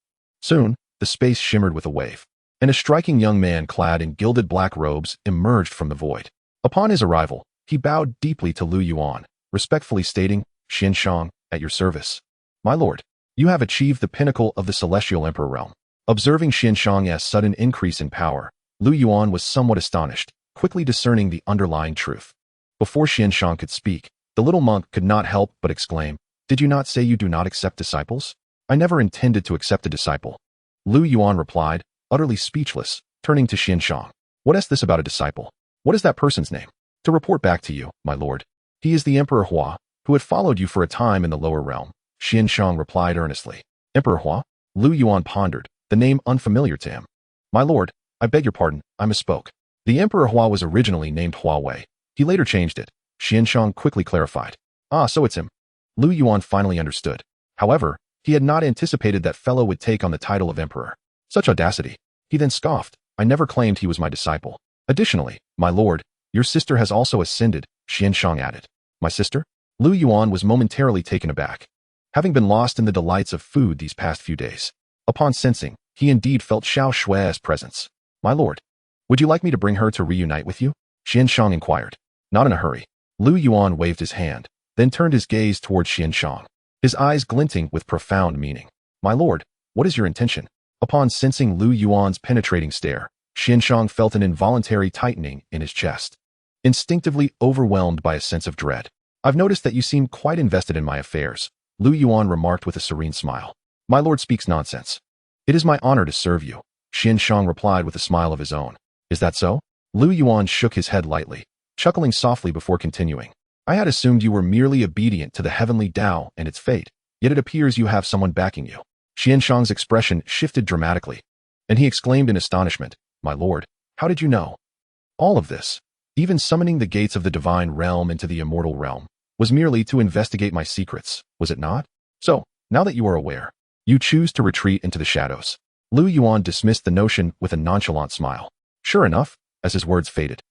Soon, the space shimmered with a wave, and a striking young man clad in gilded black robes emerged from the void. Upon his arrival, he bowed deeply to Lu Yuan, respectfully stating, "Xianxiang, at your service." "My lord, you have achieved the pinnacle of the celestial emperor realm." Observing Xianxia's sudden increase in power, Lu Yuan was somewhat astonished, quickly discerning the underlying truth. Before Xianxiang could speak, the little monk could not help but exclaim, "Did you not say you do not accept disciples?" "I never intended to accept a disciple." Lu Yuan replied, utterly speechless, turning to Xianxiang. "What is this about a disciple? What is that person's name?" "To report back to you, my lord. He is the Emperor Hua, who had followed you for a time in the lower realm," Xianxiang replied earnestly. "Emperor Hua?" Lu Yuan pondered, the name unfamiliar to him. "My lord, I beg your pardon, I misspoke. The Emperor Hua was originally named Huawei. He later changed it," Xianxiang quickly clarified. "Ah, so it's him." Lu Yuan finally understood. However, he had not anticipated that fellow would take on the title of emperor. Such audacity. He then scoffed, "I never claimed he was my disciple. Additionally, my lord, your sister has also ascended," Xianxiang added. "My sister?" Lu Yuan was momentarily taken aback, having been lost in the delights of food these past few days. Upon sensing, he indeed felt Xiao Shui's presence. "My lord, would you like me to bring her to reunite with you?" Xianxiang inquired. "Not in a hurry." Lu Yuan waved his hand, then turned his gaze towards Xianxiang, his eyes glinting with profound meaning. "My lord, what is your intention?" Upon sensing Lu Yuan's penetrating stare, Xianxiang felt an involuntary tightening in his chest, instinctively overwhelmed by a sense of dread. "I've noticed that you seem quite invested in my affairs," Lu Yuan remarked with a serene smile. "My lord speaks nonsense." "It is my honor to serve you," Xianxiang replied with a smile of his own. "Is that so?" Lu Yuan shook his head lightly, chuckling softly before continuing. "I had assumed you were merely obedient to the heavenly Tao and its fate, yet it appears you have someone backing you." Xianxiang's expression shifted dramatically, and he exclaimed in astonishment, "My lord, how did you know all of this?" Even summoning the gates of the divine realm into the immortal realm was merely to investigate my secrets, was it not? So, now that you are aware, you choose to retreat into the shadows. Lu Yuan dismissed the notion with a nonchalant smile. Sure enough, as his words faded,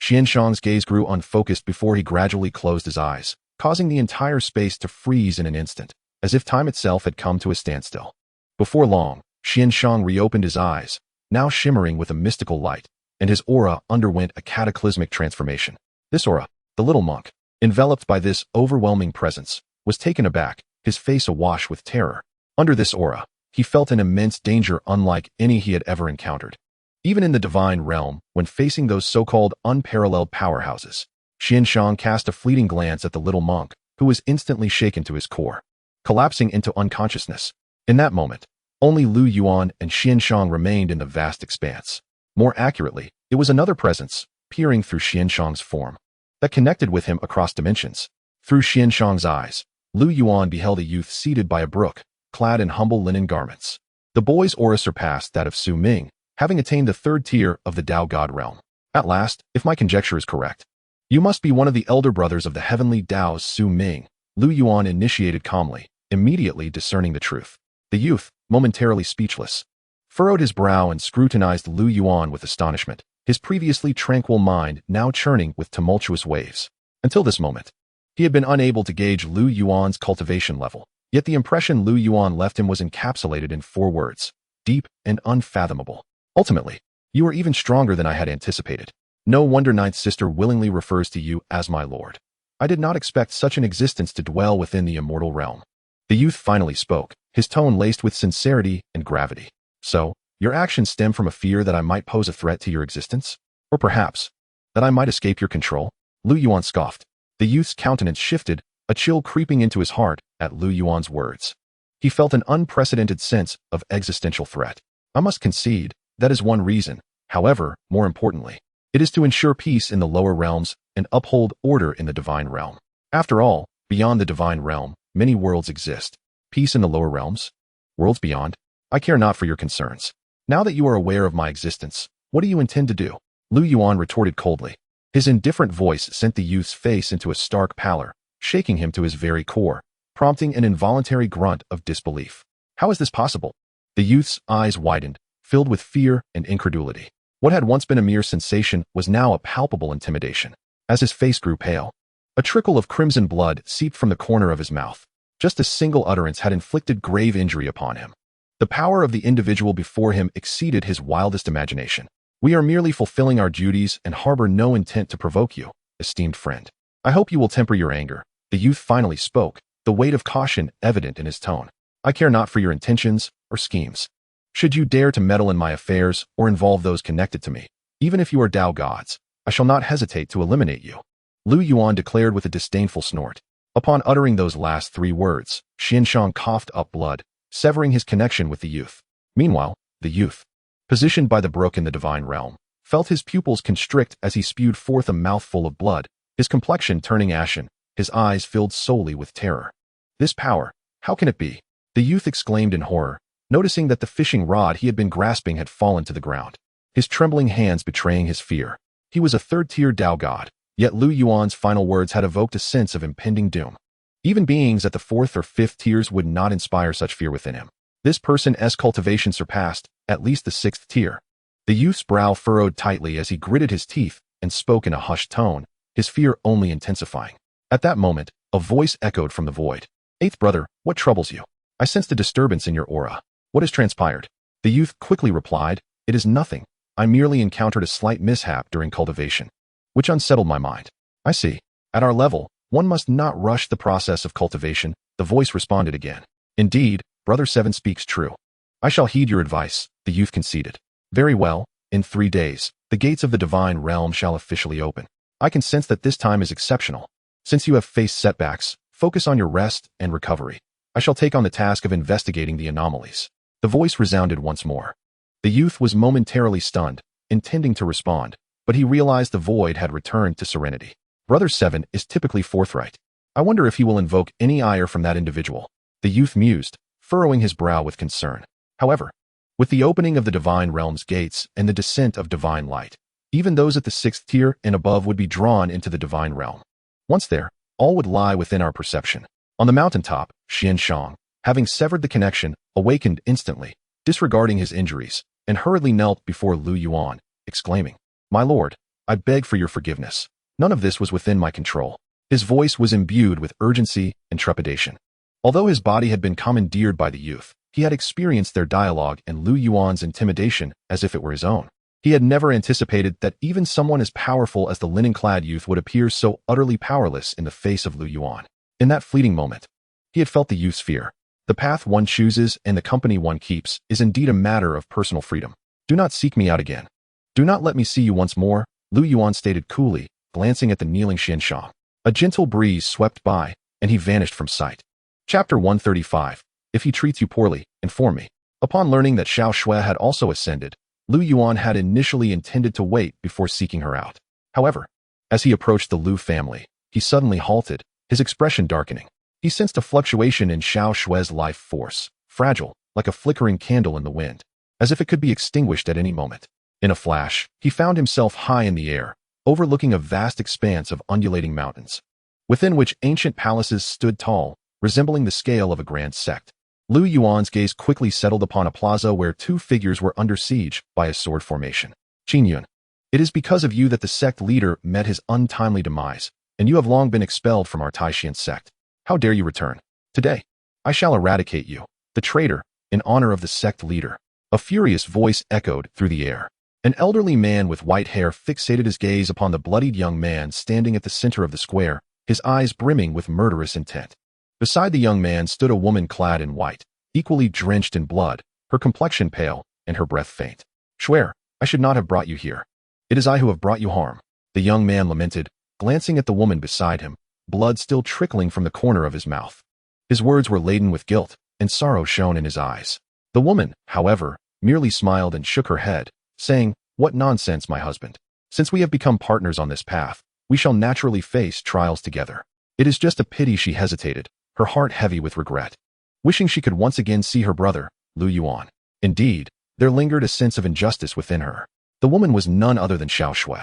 Xianxiang's gaze grew unfocused before he gradually closed his eyes, causing the entire space to freeze in an instant, as if time itself had come to a standstill. Before long, Xianxiang reopened his eyes, now shimmering with a mystical light, and his aura underwent a cataclysmic transformation. This aura, the little monk, enveloped by this overwhelming presence, was taken aback, his face awash with terror. Under this aura, he felt an immense danger unlike any he had ever encountered. Even in the divine realm, when facing those so-called unparalleled powerhouses, Xianxiang cast a fleeting glance at the little monk, who was instantly shaken to his core, collapsing into unconsciousness. In that moment, only Lu Yuan and Xianxiang remained in the vast expanse. More accurately, it was another presence, peering through Xianxiang's form, that connected with him across dimensions. Through Xianxiang's eyes, Lu Yuan beheld a youth seated by a brook, clad in humble linen garments. The boy's aura surpassed that of Su Ming, having attained the third tier of the Tao God realm. At last, if my conjecture is correct, you must be one of the elder brothers of the heavenly Tao's Su Ming, Lu Yuan initiated calmly, immediately discerning the truth. The youth, momentarily speechless, furrowed his brow and scrutinized Lu Yuan with astonishment, his previously tranquil mind now churning with tumultuous waves. Until this moment, he had been unable to gauge Lu Yuan's cultivation level, yet the impression Lu Yuan left him was encapsulated in 4 words: deep and unfathomable. Ultimately, you are even stronger than I had anticipated. No wonder Ninth Sister willingly refers to you as my lord. I did not expect such an existence to dwell within the immortal realm. The youth finally spoke, his tone laced with sincerity and gravity. So, your actions stem from a fear that I might pose a threat to your existence? Or perhaps, that I might escape your control? Lu Yuan scoffed. The youth's countenance shifted, a chill creeping into his heart at Lu Yuan's words. He felt an unprecedented sense of existential threat. I must concede, that is one reason. However, more importantly, it is to ensure peace in the lower realms and uphold order in the divine realm. After all, beyond the divine realm, many worlds exist. Peace in the lower realms? Worlds beyond? I care not for your concerns. Now that you are aware of my existence, what do you intend to do? Lu Yuan retorted coldly. His indifferent voice sent the youth's face into a stark pallor, shaking him to his very core, prompting an involuntary grunt of disbelief. How is this possible? The youth's eyes widened, filled with fear and incredulity. What had once been a mere sensation was now a palpable intimidation. As his face grew pale, a trickle of crimson blood seeped from the corner of his mouth. Just a single utterance had inflicted grave injury upon him. The power of the individual before him exceeded his wildest imagination. We are merely fulfilling our duties and harbor no intent to provoke you, esteemed friend. I hope you will temper your anger. The youth finally spoke, the weight of caution evident in his tone. I care not for your intentions or schemes. Should you dare to meddle in my affairs or involve those connected to me, even if you are Tao gods, I shall not hesitate to eliminate you. Lu Yuan declared with a disdainful snort. Upon uttering those last 3 words, Xianxiang coughed up blood, severing his connection with the youth. Meanwhile, the youth, positioned by the brook in the divine realm, felt his pupils constrict as he spewed forth a mouthful of blood, his complexion turning ashen, his eyes filled solely with terror. This power, how can it be? The youth exclaimed in horror, noticing that the fishing rod he had been grasping had fallen to the ground, his trembling hands betraying his fear. He was a third-tier Tao god, yet Lu Yuan's final words had evoked a sense of impending doom. Even beings at the 4th or 5th tiers would not inspire such fear within him. This person's cultivation surpassed, at least the 6th tier. The youth's brow furrowed tightly as he gritted his teeth and spoke in a hushed tone, his fear only intensifying. At that moment, a voice echoed from the void. 8th brother, what troubles you? I sensed a disturbance in your aura. What has transpired? The youth quickly replied, it is nothing. I merely encountered a slight mishap during cultivation, which unsettled my mind. I see. At our level, one must not rush the process of cultivation, the voice responded again. Indeed, Brother 7 speaks true. I shall heed your advice, the youth conceded. Very well, in 3 days, the gates of the divine realm shall officially open. I can sense that this time is exceptional. Since you have faced setbacks, focus on your rest and recovery. I shall take on the task of investigating the anomalies. The voice resounded once more. The youth was momentarily stunned, intending to respond, but he realized the void had returned to serenity. Brother 7 is typically forthright. I wonder if he will invoke any ire from that individual. The youth mused, furrowing his brow with concern. However, with the opening of the divine realm's gates and the descent of divine light, Even those at the 6th tier and above would be drawn into the divine realm. Once there, all would lie within our perception. On the mountaintop, Xianxiang, having severed the connection, awakened instantly, disregarding his injuries, and hurriedly knelt before Lu Yuan, exclaiming, "My lord, I beg for your forgiveness. None of this was within my control." His voice was imbued with urgency and trepidation. Although his body had been commandeered by the youth, he had experienced their dialogue and Lu Yuan's intimidation as if it were his own. He had never anticipated that even someone as powerful as the linen-clad youth would appear so utterly powerless in the face of Lu Yuan. In that fleeting moment, he had felt the youth's fear. The path one chooses and the company one keeps is indeed a matter of personal freedom. "Do not seek me out again. Do not let me see you once more," Lu Yuan stated coolly, glancing at the kneeling Xianxiang. A gentle breeze swept by, and he vanished from sight. Chapter 135. If he treats you poorly, inform me. Upon learning that Xiao Shui had also ascended, Lu Yuan had initially intended to wait before seeking her out. However, as he approached the Lu family, he suddenly halted, his expression darkening. He sensed a fluctuation in Xiao Shui's life force, fragile, like a flickering candle in the wind, as if it could be extinguished at any moment. In a flash, he found himself high in the air, overlooking a vast expanse of undulating mountains, within which ancient palaces stood tall, resembling the scale of a grand sect. Lu Yuan's gaze quickly settled upon a plaza where two figures were under siege by a sword formation. "Qin Yuan, it is because of you that the sect leader met his untimely demise, and you have long been expelled from our Taishan sect. How dare you return? Today, I shall eradicate you, the traitor, in honor of the sect leader." A furious voice echoed through the air. An elderly man with white hair fixated his gaze upon the bloodied young man standing at the center of the square, his eyes brimming with murderous intent. Beside the young man stood a woman clad in white, equally drenched in blood, her complexion pale, and her breath faint. "Swear, I should not have brought you here. It is I who have brought you harm," the young man lamented, glancing at the woman beside him, blood still trickling from the corner of his mouth. His words were laden with guilt, and sorrow shone in his eyes. The woman, however, merely smiled and shook her head, saying, "What nonsense, my husband. Since we have become partners on this path, we shall naturally face trials together." It is just a pity she hesitated, her heart heavy with regret, wishing she could once again see her brother, Lu Yuan. Indeed, there lingered a sense of injustice within her. The woman was none other than Xiao Shui.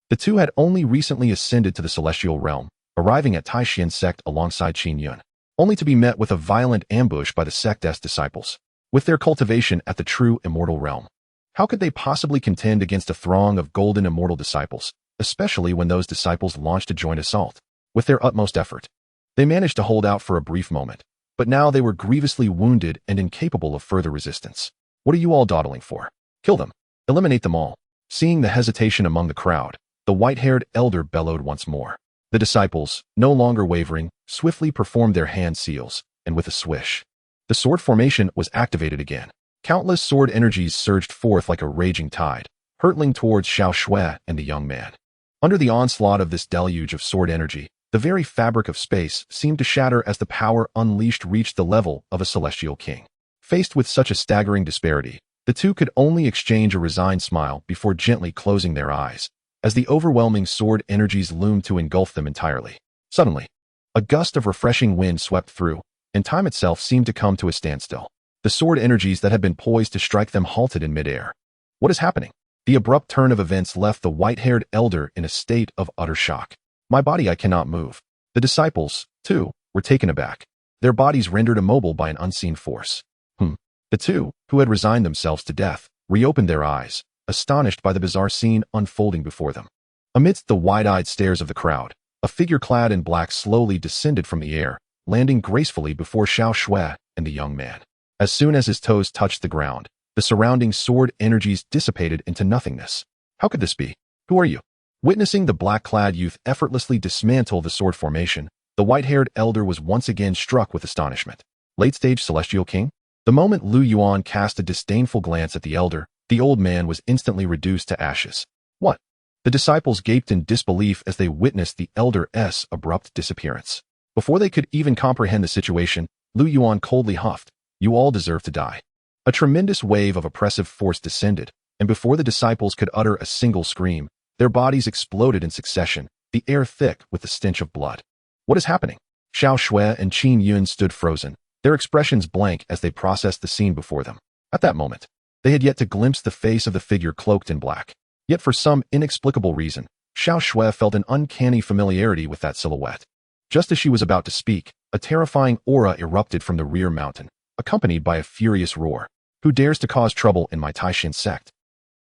The two had only recently ascended to the celestial realm, arriving at Taishan sect alongside Qin Yuan, only to be met with a violent ambush by the sect's disciples. With their cultivation at the true immortal realm, how could they possibly contend against a throng of golden immortal disciples, especially when those disciples launched a joint assault? With their utmost effort, they managed to hold out for a brief moment, but now they were grievously wounded and incapable of further resistance. "What are you all dawdling for? Kill them. Eliminate them all." Seeing the hesitation among the crowd, the white-haired elder bellowed once more. The disciples, no longer wavering, swiftly performed their hand seals, and with a swish, the sword formation was activated again. Countless sword energies surged forth like a raging tide, hurtling towards Xiao Shui and the young man. Under the onslaught of this deluge of sword energy, the very fabric of space seemed to shatter as the power unleashed reached the level of a celestial king. Faced with such a staggering disparity, the two could only exchange a resigned smile before gently closing their eyes, as the overwhelming sword energies loomed to engulf them entirely. Suddenly, a gust of refreshing wind swept through, and time itself seemed to come to a standstill. The sword energies that had been poised to strike them halted in midair. What is happening? The abrupt turn of events left the white-haired elder in a state of utter shock. "My body, I cannot move." The disciples, too, were taken aback, their bodies rendered immobile by an unseen force. The two, who had resigned themselves to death, reopened their eyes, astonished by the bizarre scene unfolding before them. Amidst the wide-eyed stares of the crowd, a figure clad in black slowly descended from the air, landing gracefully before Xiao Shui and the young man. As soon as his toes touched the ground, the surrounding sword energies dissipated into nothingness. How could this be? "Who are you?" Witnessing the black-clad youth effortlessly dismantle the sword formation, the white-haired elder was once again struck with astonishment. Late-stage celestial king? The moment Lu Yuan cast a disdainful glance at the elder, the old man was instantly reduced to ashes. What? The disciples gaped in disbelief as they witnessed the elder's abrupt disappearance. Before they could even comprehend the situation, Lu Yuan coldly huffed, "You all deserve to die." A tremendous wave of oppressive force descended, and before the disciples could utter a single scream, their bodies exploded in succession, the air thick with the stench of blood. What is happening? Xiao Shui and Qin Yuan stood frozen, their expressions blank as they processed the scene before them. At that moment, they had yet to glimpse the face of the figure cloaked in black. Yet for some inexplicable reason, Xiao Shui felt an uncanny familiarity with that silhouette. Just as she was about to speak, a terrifying aura erupted from the rear mountain, accompanied by a furious roar. Who dares to cause trouble in my Taishan sect?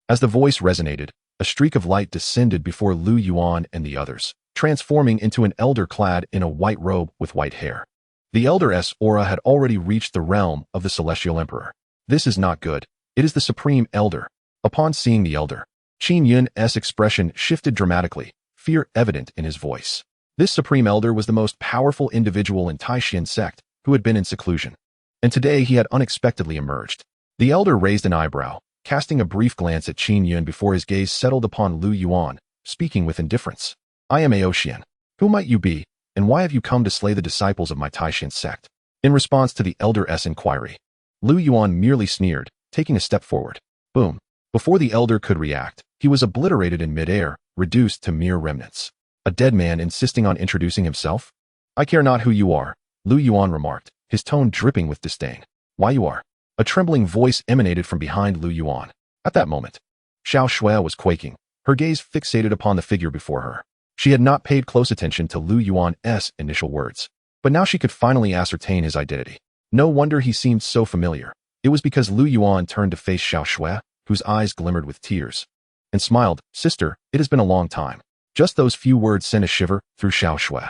As the voice resonated, a streak of light descended before Lu Yuan and the others, transforming into an elder clad in a white robe with white hair. The elder's aura had already reached the realm of the Celestial Emperor. This is not good. It is the Supreme Elder. Upon seeing the elder, Qin Yun's expression shifted dramatically, fear evident in his voice. This Supreme Elder was the most powerful individual in Taishan sect who had been in seclusion, and today he had unexpectedly emerged. The elder raised an eyebrow, casting a brief glance at Qin Yun before his gaze settled upon Lu Yuan, speaking with indifference. I am Aoxian. Who might you be, and why have you come to slay the disciples of my Taishan sect? In response to the elder's inquiry, Lu Yuan merely sneered, taking a step forward. Boom. Before the elder could react, he was obliterated in midair, reduced to mere remnants. A dead man insisting on introducing himself? I care not who you are, Lu Yuan remarked, his tone dripping with disdain. Why you are? A trembling voice emanated from behind Lu Yuan. At that moment, Xiao Shui was quaking, her gaze fixated upon the figure before her. She had not paid close attention to Lu Yuan's initial words, but now she could finally ascertain his identity. No wonder he seemed so familiar. It was because Lu Yuan turned to face Xiao Shui, whose eyes glimmered with tears, and smiled. Sister, it has been a long time. Just those few words sent a shiver through Xiao Shui,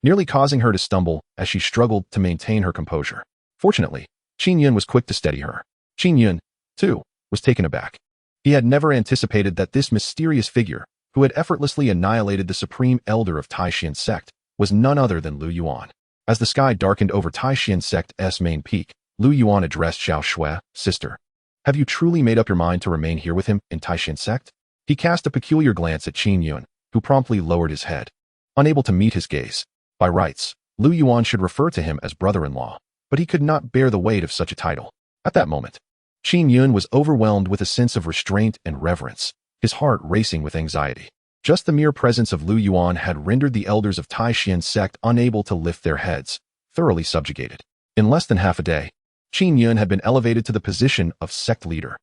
nearly causing her to stumble as she struggled to maintain her composure. Fortunately, Qin Yun was quick to steady her. Qin Yun, too, was taken aback. He had never anticipated that this mysterious figure, who had effortlessly annihilated the Supreme Elder of Taishan sect, was none other than Lu Yuan. As the sky darkened over Taishan sect's main peak, Lu Yuan addressed Xiao Shui, Sister, have you truly made up your mind to remain here with him in Taishan sect? He cast a peculiar glance at Qin Yun, who promptly lowered his head. Unable to meet his gaze, by rights, Lu Yuan should refer to him as brother-in-law, but he could not bear the weight of such a title. At that moment, Qin Yun was overwhelmed with a sense of restraint and reverence, his heart racing with anxiety. Just the mere presence of Lu Yuan had rendered the elders of Taishan sect unable to lift their heads, thoroughly subjugated. In less than half a day, Qin Yun had been elevated to the position of sect leader.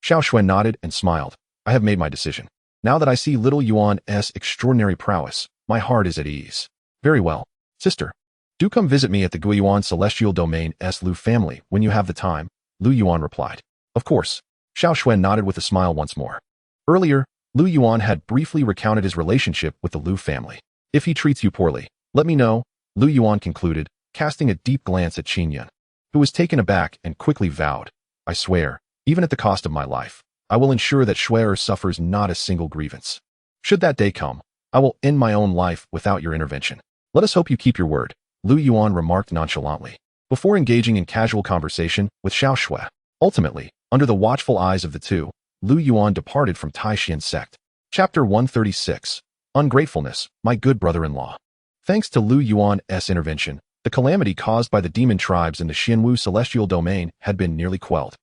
Xiao Shui nodded and smiled. I have made my decision. Now that I see little Yuan's extraordinary prowess, my heart is at ease. Very well, sister. Do come visit me at the Guiyuan Celestial Domain's Lu family when you have the time, Lu Yuan replied. Of course. Xiao Shui nodded with a smile once more. Earlier, Lu Yuan had briefly recounted his relationship with the Lu family. If he treats you poorly, let me know, Lu Yuan concluded, casting a deep glance at Qin Yun, who was taken aback and quickly vowed, I swear, even at the cost of my life, I will ensure that Shui suffers not a single grievance. Should that day come, I will end my own life without your intervention. Let us hope you keep your word, Lu Yuan remarked nonchalantly, before engaging in casual conversation with Xiao Shui. Ultimately, under the watchful eyes of the two, Lu Yuan departed from Taishan sect. Chapter 136. Ungratefulness, my good brother-in-law. Thanks to Lu Yuan's intervention, the calamity caused by the demon tribes in the Xianwu celestial domain had been nearly quelled,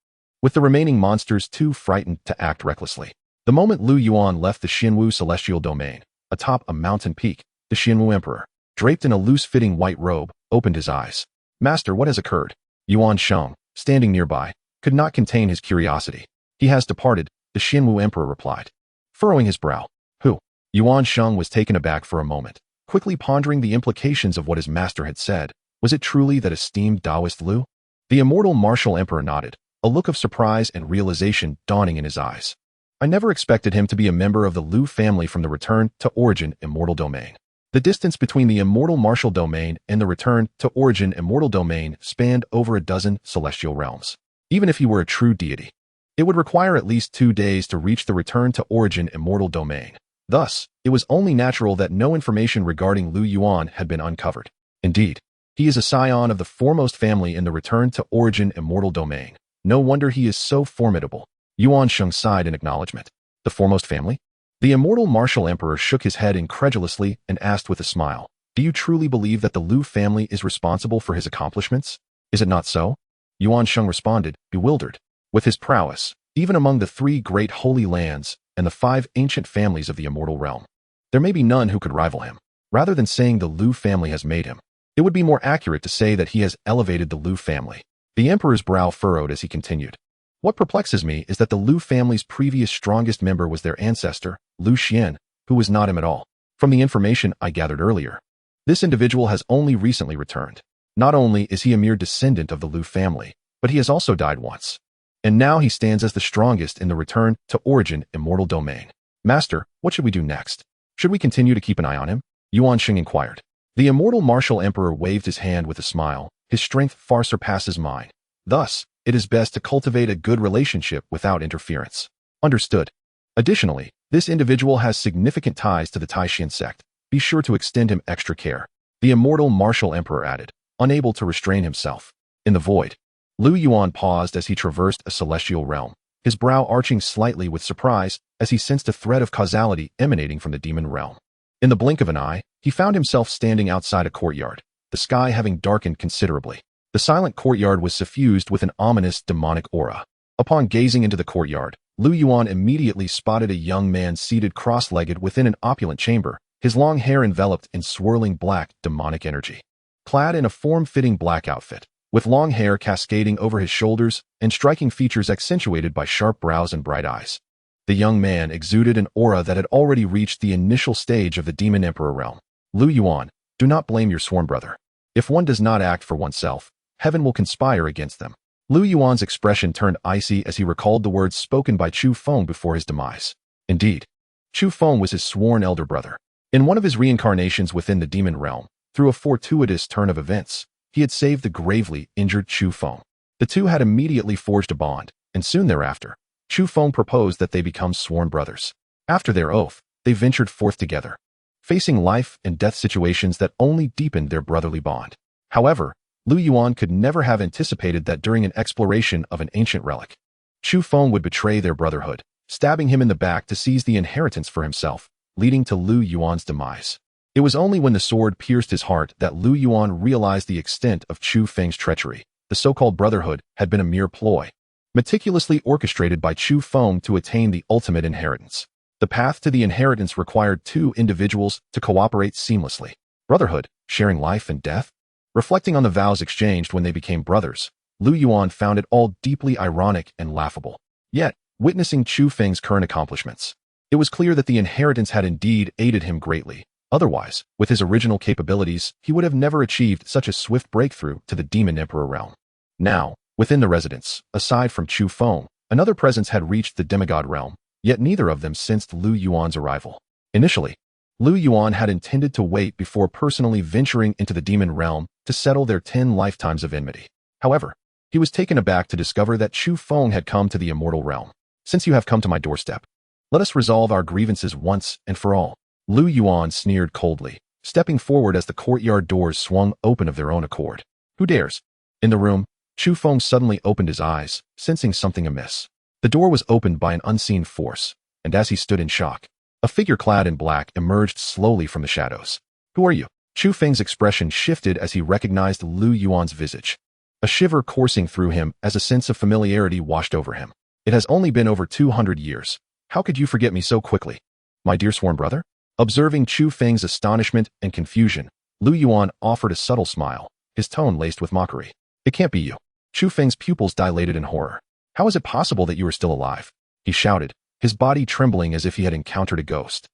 with the remaining monsters too frightened to act recklessly. The moment Lu Yuan left the Xianwu celestial domain, atop a mountain peak, the Xianwu emperor, draped in a loose-fitting white robe, opened his eyes. Master, what has occurred? Yuan Sheng, standing nearby, could not contain his curiosity. He has departed, the Xianwu emperor replied, furrowing his brow. Who? Yuan Sheng was taken aback for a moment, quickly pondering the implications of what his master had said. Was it truly that esteemed Taoist Lu? The immortal martial emperor nodded, a look of surprise and realization dawning in his eyes. I never expected him to be a member of the Lu family from the return to origin immortal domain. The distance between the immortal martial domain and the return to origin immortal domain spanned over a dozen celestial realms. Even if he were a true deity, it would require at least 2 days to reach the return to origin immortal domain. Thus, it was only natural that no information regarding Lu Yuan had been uncovered. Indeed, he is a scion of the foremost family in the return to origin immortal domain. No wonder he is so formidable. Yuan Sheng sighed in acknowledgement. The foremost family? The immortal martial emperor shook his head incredulously and asked with a smile, do you truly believe that the Lu family is responsible for his accomplishments? Is it not so? Yuan Sheng responded, bewildered. With his prowess, even among the 3 great holy lands and the 5 ancient families of the immortal realm, there may be none who could rival him. Rather than saying the Lu family has made him, it would be more accurate to say that he has elevated the Lu family. The emperor's brow furrowed as he continued. What perplexes me is that the Lu family's previous strongest member was their ancestor, Lu Xian, who was not him at all. From the information I gathered earlier, this individual has only recently returned. Not only is he a mere descendant of the Lu family, but he has also died once. And now he stands as the strongest in the return to origin immortal domain. Master, what should we do next? Should we continue to keep an eye on him? Yuan Xing inquired. The immortal martial emperor waved his hand with a smile. His strength far surpasses mine. Thus, it is best to cultivate a good relationship without interference. Understood. Additionally, this individual has significant ties to the Taishan sect. Be sure to extend him extra care. The immortal martial emperor added, unable to restrain himself. In the void, Lu Yuan paused as he traversed a celestial realm, his brow arching slightly with surprise as he sensed a thread of causality emanating from the demon realm. In the blink of an eye, he found himself standing outside a courtyard, the sky having darkened considerably. The silent courtyard was suffused with an ominous demonic aura. Upon gazing into the courtyard, Lu Yuan immediately spotted a young man seated cross-legged within an opulent chamber, his long hair enveloped in swirling black demonic energy. Clad in a form-fitting black outfit, with long hair cascading over his shoulders and striking features accentuated by sharp brows and bright eyes, the young man exuded an aura that had already reached the initial stage of the Demon Emperor realm. Lu Yuan, do not blame your sworn brother. If one does not act for oneself, heaven will conspire against them. Lu Yuan's expression turned icy as he recalled the words spoken by Chu Feng before his demise. Indeed, Chu Feng was his sworn elder brother. In one of his reincarnations within the demon realm, through a fortuitous turn of events, he had saved the gravely injured Chu Feng. The two had immediately forged a bond, and soon thereafter, Chu Feng proposed that they become sworn brothers. After their oath, they ventured forth together, facing life and death situations that only deepened their brotherly bond. However, Lu Yuan could never have anticipated that during an exploration of an ancient relic, Chu Feng would betray their brotherhood, stabbing him in the back to seize the inheritance for himself, leading to Lu Yuan's demise. It was only when the sword pierced his heart that Lu Yuan realized the extent of Chu Feng's treachery. The so-called brotherhood had been a mere ploy, meticulously orchestrated by Chu Feng to attain the ultimate inheritance. The path to the inheritance required two individuals to cooperate seamlessly. Brotherhood, sharing life and death? Reflecting on the vows exchanged when they became brothers, Lu Yuan found it all deeply ironic and laughable. Yet, witnessing Chu Feng's current accomplishments, it was clear that the inheritance had indeed aided him greatly. Otherwise, with his original capabilities, he would have never achieved such a swift breakthrough to the Demon Emperor realm. Now, within the residence, aside from Chu Feng, another presence had reached the demigod realm, yet neither of them sensed Lu Yuan's arrival. Initially, Lu Yuan had intended to wait before personally venturing into the demon realm to settle their 10 lifetimes of enmity. However, he was taken aback to discover that Chu Feng had come to the immortal realm. Since you have come to my doorstep, let us resolve our grievances once and for all. Lu Yuan sneered coldly, stepping forward as the courtyard doors swung open of their own accord. Who dares? In the room, Chu Feng suddenly opened his eyes, sensing something amiss. The door was opened by an unseen force, and as he stood in shock, a figure clad in black emerged slowly from the shadows. Who are you? Chu Feng's expression shifted as he recognized Lu Yuan's visage. A shiver coursing through him as a sense of familiarity washed over him. It has only been over 200 years. How could you forget me so quickly? My dear sworn brother? Observing Chu Feng's astonishment and confusion, Lu Yuan offered a subtle smile, his tone laced with mockery. It can't be you. Chu Feng's pupils dilated in horror. How is it possible that you are still alive? He shouted, his body trembling as if he had encountered a ghost.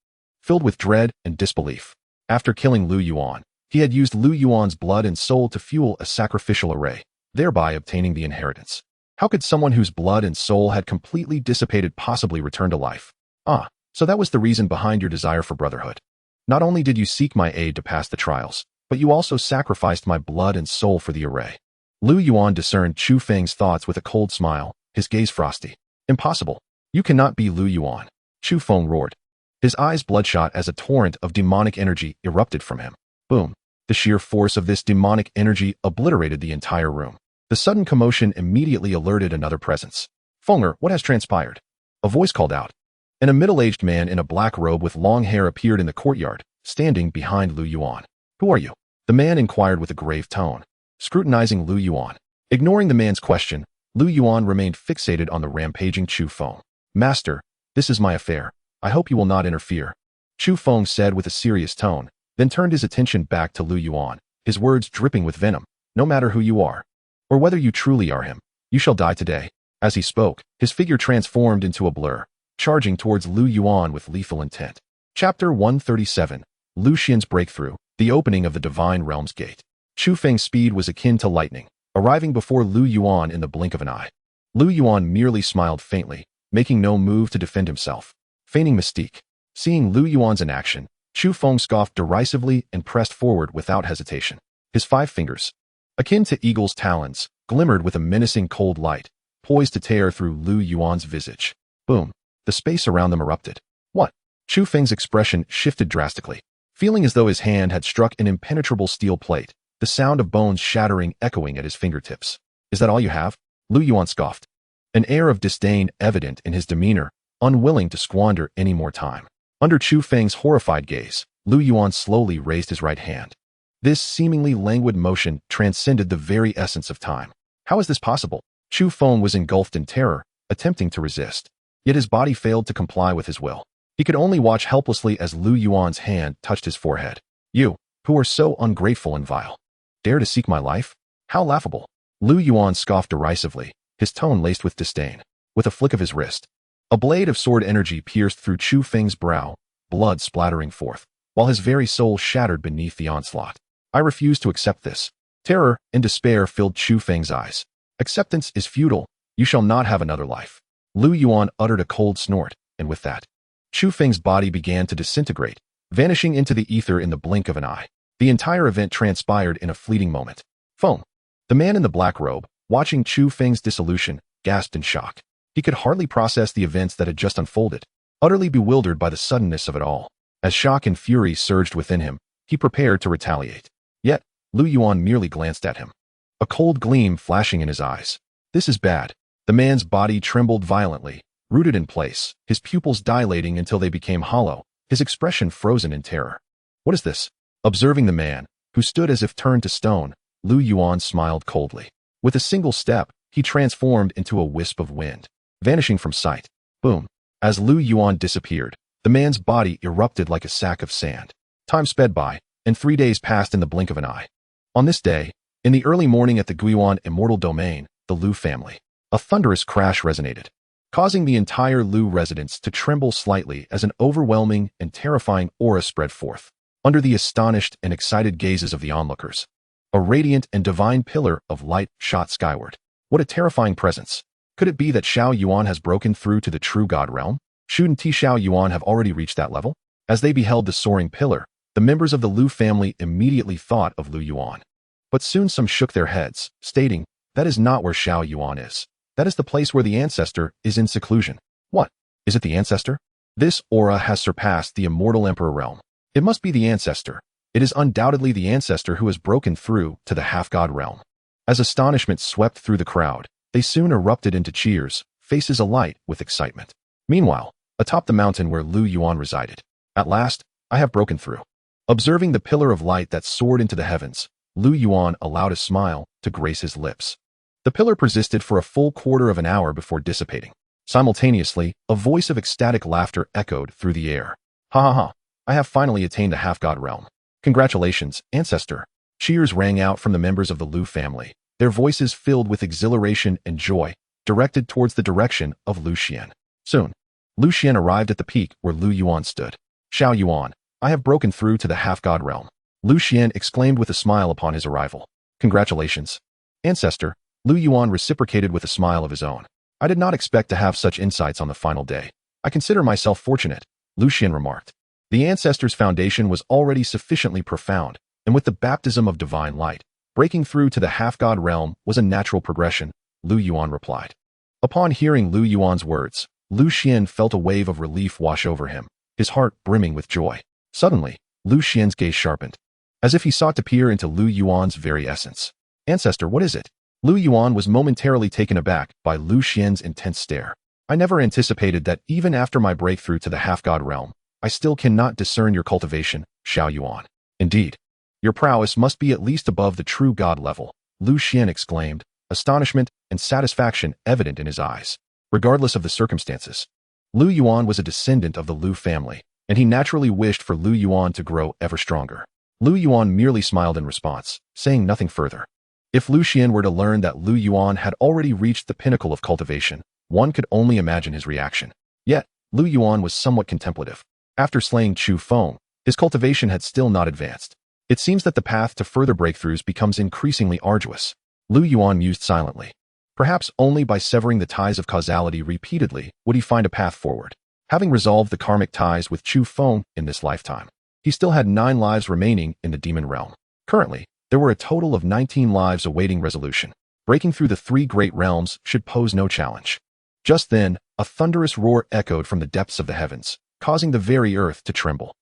Filled with dread and disbelief, after killing Lu Yuan, he had used Lu Yuan's blood and soul to fuel a sacrificial array, thereby obtaining the inheritance. How could someone whose blood and soul had completely dissipated possibly return to life? Ah, so that was the reason behind your desire for brotherhood. Not only did you seek my aid to pass the trials, but you also sacrificed my blood and soul for the array. Lu Yuan discerned Chu Feng's thoughts with a cold smile, his gaze frosty. Impossible. You cannot be Lu Yuan. Chu Feng roared, his eyes bloodshot as a torrent of demonic energy erupted from him. Boom. The sheer force of this demonic energy obliterated the entire room. The sudden commotion immediately alerted another presence. Fenger, what has transpired? A voice called out, and a middle-aged man in a black robe with long hair appeared in the courtyard, standing behind Lu Yuan. Who are you? The man inquired with a grave tone, scrutinizing Lu Yuan. Ignoring the man's question, Lu Yuan remained fixated on the rampaging Chu Feng. Master, this is my affair. I hope you will not interfere. Chu Feng said with a serious tone, then turned his attention back to Lu Yuan, his words dripping with venom. No matter who you are, or whether you truly are him, you shall die today. As he spoke, his figure transformed into a blur, charging towards Lu Yuan with lethal intent. Chapter 137, Lu Xian's Breakthrough, the Opening of the Divine Realm's Gate. Chu Feng's speed was akin to lightning, arriving before Lu Yuan in the blink of an eye. Lu Yuan merely smiled faintly, making no move to defend himself, feigning mystique. Seeing Lu Yuan's inaction, Chu Feng scoffed derisively and pressed forward without hesitation. His 5 fingers, akin to eagle's talons, glimmered with a menacing cold light, poised to tear through Lu Yuan's visage. Boom! The space around them erupted. What? Chu Feng's expression shifted drastically. Feeling as though his hand had struck an impenetrable steel plate, the sound of bones shattering echoing at his fingertips. Is that all you have? Lu Yuan scoffed, an air of disdain evident in his demeanor, unwilling to squander any more time. Under Chu Feng's horrified gaze, Lu Yuan slowly raised his right hand. This seemingly languid motion transcended the very essence of time. How is this possible? Chu Feng was engulfed in terror, attempting to resist. Yet his body failed to comply with his will. He could only watch helplessly as Lu Yuan's hand touched his forehead. You, who are so ungrateful and vile, dare to seek my life? How laughable! Lu Yuan scoffed derisively, his tone laced with disdain. With a flick of his wrist, a blade of sword energy pierced through Chu Feng's brow, blood splattering forth, while his very soul shattered beneath the onslaught. I refuse to accept this. Terror and despair filled Chu Feng's eyes. Acceptance is futile. You shall not have another life. Lu Yuan uttered a cold snort, and with that, Chu Feng's body began to disintegrate, vanishing into the ether in the blink of an eye. The entire event transpired in a fleeting moment. Feng, the man in the black robe, watching Chu Feng's dissolution, gasped in shock. He could hardly process the events that had just unfolded, utterly bewildered by the suddenness of it all. As shock and fury surged within him, he prepared to retaliate. Yet, Lu Yuan merely glanced at him, a cold gleam flashing in his eyes. This is bad. The man's body trembled violently, rooted in place, his pupils dilating until they became hollow, his expression frozen in terror. What is this? Observing the man, who stood as if turned to stone, Lu Yuan smiled coldly. With a single step, he transformed into a wisp of wind, vanishing from sight. Boom! As Lu Yuan disappeared, the man's body erupted like a sack of sand. Time sped by, and 3 days passed in the blink of an eye. On this day, in the early morning at the Guiyuan immortal domain, the Lu family, a thunderous crash resonated, causing the entire Lu residence to tremble slightly as an overwhelming and terrifying aura spread forth. Under the astonished and excited gazes of the onlookers, a radiant and divine pillar of light shot skyward. What a terrifying presence! Could it be that Xiao Yuan has broken through to the true God realm? Shouldn't Xiao Yuan have already reached that level? As they beheld the soaring pillar, the members of the Lu family immediately thought of Lu Yuan. But soon some shook their heads, stating, that is not where Xiao Yuan is. That is the place where the ancestor is in seclusion. What? Is it the ancestor? This aura has surpassed the immortal emperor realm. It must be the ancestor. It is undoubtedly the ancestor who has broken through to the half-god realm. As astonishment swept through the crowd, they soon erupted into cheers, faces alight with excitement. Meanwhile, atop the mountain where Lu Yuan resided, at last, I have broken through. Observing the pillar of light that soared into the heavens, Lu Yuan allowed a smile to grace his lips. The pillar persisted for a full quarter of an hour before dissipating. Simultaneously, a voice of ecstatic laughter echoed through the air. Ha ha ha, I have finally attained the half-god realm. Congratulations, ancestor. Cheers rang out from the members of the Lu family, their voices filled with exhilaration and joy, directed towards the direction of Lu Xian. Soon, Lu Xian arrived at the peak where Lu Yuan stood. Xiao Yuan, I have broken through to the half-god realm. Lu Xian exclaimed with a smile upon his arrival. Congratulations, ancestor. Lu Yuan reciprocated with a smile of his own. I did not expect to have such insights on the final day. I consider myself fortunate, Lu Xian remarked. The ancestor's foundation was already sufficiently profound, and with the baptism of divine light, breaking through to the half-god realm was a natural progression, Lu Yuan replied. Upon hearing Lu Yuan's words, Lu Xian felt a wave of relief wash over him, his heart brimming with joy. Suddenly, Lu Xian's gaze sharpened, as if he sought to peer into Lu Yuan's very essence. Ancestor, what is it? Lu Yuan was momentarily taken aback by Lu Xian's intense stare. I never anticipated that even after my breakthrough to the half-god realm, I still cannot discern your cultivation, Xiao Yuan. Indeed, your prowess must be at least above the true god level, Lu Xian exclaimed, astonishment and satisfaction evident in his eyes. Regardless of the circumstances, Lu Yuan was a descendant of the Lu family, and he naturally wished for Lu Yuan to grow ever stronger. Lu Yuan merely smiled in response, saying nothing further. If Lu Xian were to learn that Lu Yuan had already reached the pinnacle of cultivation, one could only imagine his reaction. Yet, Lu Yuan was somewhat contemplative. After slaying Chu Feng, his cultivation had still not advanced. It seems that the path to further breakthroughs becomes increasingly arduous. Lu Yuan mused silently. Perhaps only by severing the ties of causality repeatedly would he find a path forward. Having resolved the karmic ties with Chu Feng in this lifetime, he still had 9 lives remaining in the demon realm. Currently, there were a total of 19 lives awaiting resolution. Breaking through the 3 great realms should pose no challenge. Just then, a thunderous roar echoed from the depths of the heavens, causing the very earth to tremble.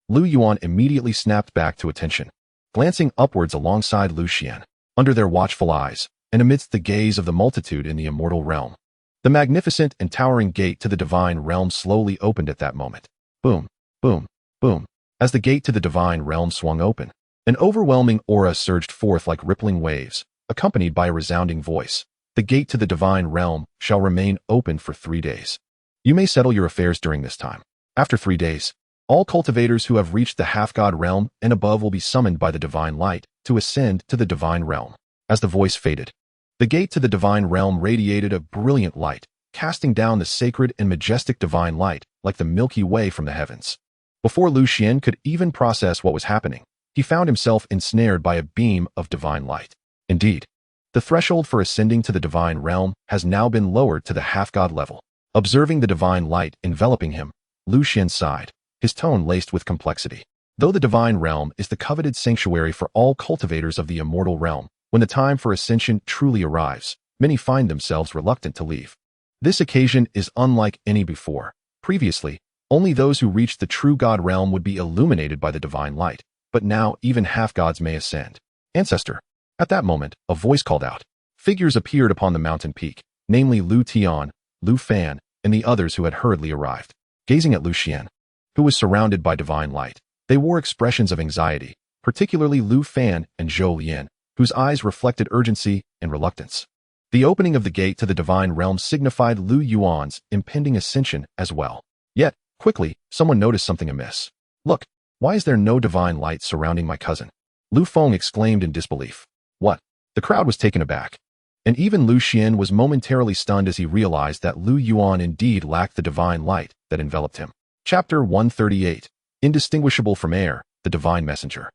Lu Yuan immediately snapped back to attention, glancing upwards alongside Lu Xian. Under their watchful eyes, and amidst the gaze of the multitude in the immortal realm, the magnificent and towering gate to the divine realm slowly opened at that moment. Boom, boom, boom. As the gate to the divine realm swung open, an overwhelming aura surged forth like rippling waves, accompanied by a resounding voice. The gate to the divine realm shall remain open for 3 days. You may settle your affairs during this time. After 3 days, all cultivators who have reached the half-god realm and above will be summoned by the divine light to ascend to the divine realm. As the voice faded, the gate to the divine realm radiated a brilliant light, casting down the sacred and majestic divine light like the Milky Way from the heavens. Before Lu Xian could even process what was happening, he found himself ensnared by a beam of divine light. Indeed, the threshold for ascending to the divine realm has now been lowered to the half-god level. Observing the divine light enveloping him, Lu Xian sighed, his tone laced with complexity. Though the divine realm is the coveted sanctuary for all cultivators of the immortal realm, when the time for ascension truly arrives, many find themselves reluctant to leave. This occasion is unlike any before. Previously, only those who reached the true god realm would be illuminated by the divine light, but now even half-gods may ascend. Ancestor. At that moment, a voice called out. Figures appeared upon the mountain peak, namely Lu Tian, Lu Fan, and the others who had hurriedly arrived. Gazing at Lu Xian, who was surrounded by divine light, they wore expressions of anxiety, particularly Lu Fan and Zhou Lian, whose eyes reflected urgency and reluctance. The opening of the gate to the divine realm signified Lu Yuan's impending ascension as well. Yet, quickly, someone noticed something amiss. Look, why is there no divine light surrounding my cousin? Lu Feng exclaimed in disbelief. What? The crowd was taken aback. And even Lu Xian was momentarily stunned as he realized that Lu Yuan indeed lacked the divine light that enveloped him. Chapter 138. Indistinguishable from air, the divine messenger.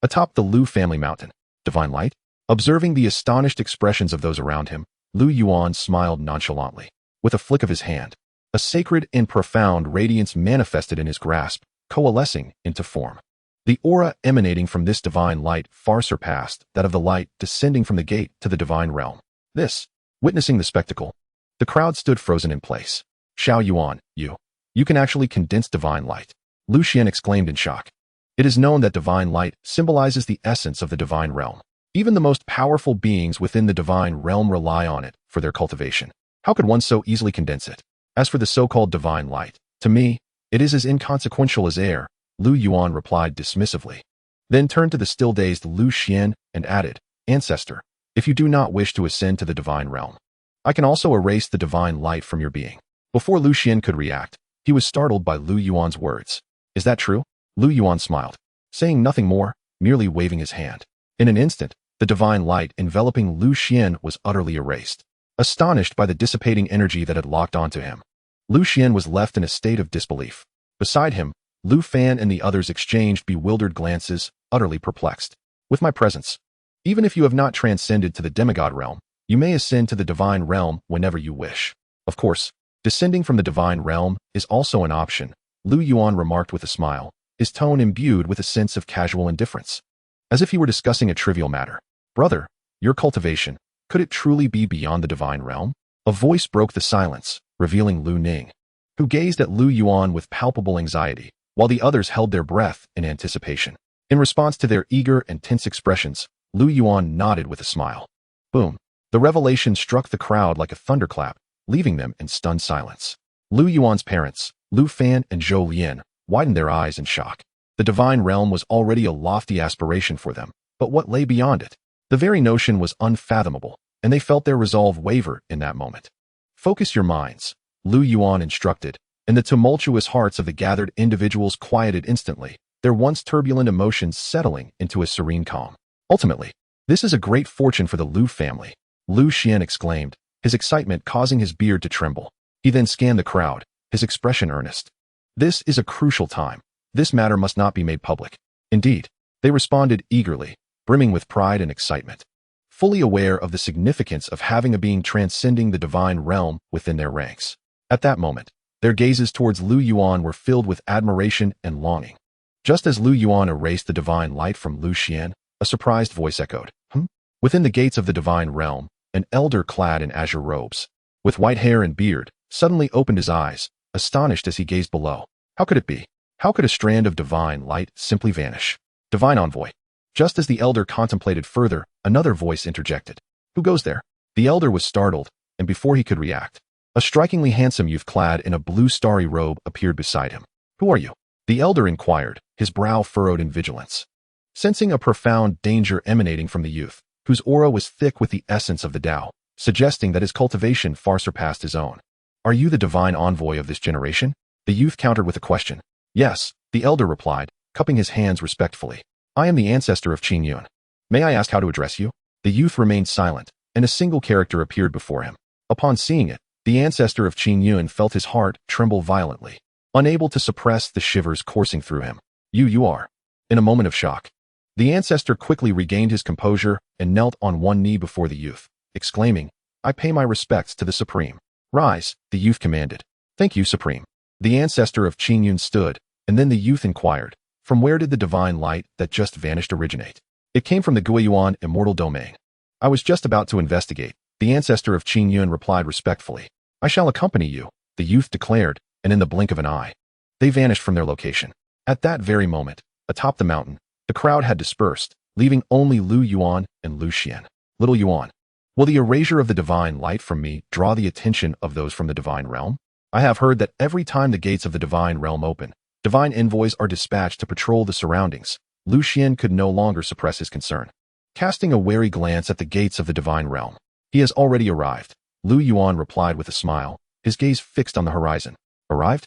Atop the Lu family mountain, divine light? Observing the astonished expressions of those around him, Lu Yuan smiled nonchalantly. With a flick of his hand, a sacred and profound radiance manifested in his grasp, coalescing into form. The aura emanating from this divine light far surpassed that of the light descending from the gate to the divine realm. Witnessing the spectacle, the crowd stood frozen in place. Xiao Yuan, you can actually condense divine light. Lu Xian exclaimed in shock. It is known that divine light symbolizes the essence of the divine realm. Even the most powerful beings within the divine realm rely on it for their cultivation. How could one so easily condense it? As for the so-called divine light, to me, it is as inconsequential as air, Lu Yuan replied dismissively. Then turned to the still-dazed Lu Xian and added, Ancestor, if you do not wish to ascend to the divine realm, I can also erase the divine light from your being. Before Lu Xian could react, he was startled by Lu Yuan's words. Is that true? Lu Yuan smiled, saying nothing more, merely waving his hand. In an instant, the divine light enveloping Lu Xian was utterly erased. Astonished by the dissipating energy that had locked onto him, Lu Xian was left in a state of disbelief. Beside him, Lu Fan and the others exchanged bewildered glances, utterly perplexed. With my presence, even if you have not transcended to the demigod realm, you may ascend to the divine realm whenever you wish. Of course, descending from the divine realm is also an option, Lu Yuan remarked with a smile, his tone imbued with a sense of casual indifference. As if he were discussing a trivial matter. Brother, your cultivation, could it truly be beyond the divine realm? A voice broke the silence, revealing Lu Ning, who gazed at Lu Yuan with palpable anxiety, while the others held their breath in anticipation. In response to their eager and tense expressions, Lu Yuan nodded with a smile. Boom. The revelation struck the crowd like a thunderclap, leaving them in stunned silence. Lu Yuan's parents, Lu Fan and Zhou Lian, widened their eyes in shock. The divine realm was already a lofty aspiration for them, but what lay beyond it? The very notion was unfathomable, and they felt their resolve waver in that moment. Focus your minds, Lu Yuan instructed, and the tumultuous hearts of the gathered individuals quieted instantly, their once turbulent emotions settling into a serene calm. Ultimately, This is a great fortune for the Lu family, Lu Xian exclaimed, his excitement causing his beard to tremble. He then scanned the crowd, his expression earnest. This is a crucial time. This matter must not be made public. Indeed, they responded eagerly, brimming with pride and excitement, fully aware of the significance of having a being transcending the divine realm within their ranks. At that moment, their gazes towards Lu Yuan were filled with admiration and longing. Just as Lu Yuan erased the divine light from Lu Xian, a surprised voice echoed, Within the gates of the divine realm, an elder clad in azure robes, with white hair and beard, suddenly opened his eyes, astonished as he gazed below. How could it be? How could a strand of divine light simply vanish? Divine envoy. Just as the elder contemplated further, another voice interjected. Who goes there? The elder was startled, and before he could react, a strikingly handsome youth clad in a blue starry robe appeared beside him. Who are you? The elder inquired, his brow furrowed in vigilance. Sensing a profound danger emanating from the youth, whose aura was thick with the essence of the Tao, suggesting that his cultivation far surpassed his own. Are you the divine envoy of this generation? The youth countered with a question. Yes, the elder replied, cupping his hands respectfully. I am the ancestor of Qin Yuan. May I ask how to address you? The youth remained silent, and a single character appeared before him. Upon seeing it, the ancestor of Qin Yuan felt his heart tremble violently, unable to suppress the shivers coursing through him. You are. In a moment of shock, the ancestor quickly regained his composure and knelt on one knee before the youth, exclaiming, I pay my respects to the Supreme. Rise, the youth commanded. Thank you, Supreme. The ancestor of Qin Yuan stood, and then the youth inquired, from where did the divine light that just vanished originate? It came from the Guiyuan immortal domain. I was just about to investigate, the ancestor of Qin Yuan replied respectfully. I shall accompany you, the youth declared, and in the blink of an eye, they vanished from their location. At that very moment, atop the mountain, the crowd had dispersed, leaving only Lu Yuan and Lu Xian. Little Yuan, will the erasure of the divine light from me draw the attention of those from the divine realm? I have heard that every time the gates of the divine realm open, divine envoys are dispatched to patrol the surroundings. Lu Xian could no longer suppress his concern. Casting a wary glance at the gates of the divine realm, he has already arrived, Lu Yuan replied with a smile, his gaze fixed on the horizon. Arrived?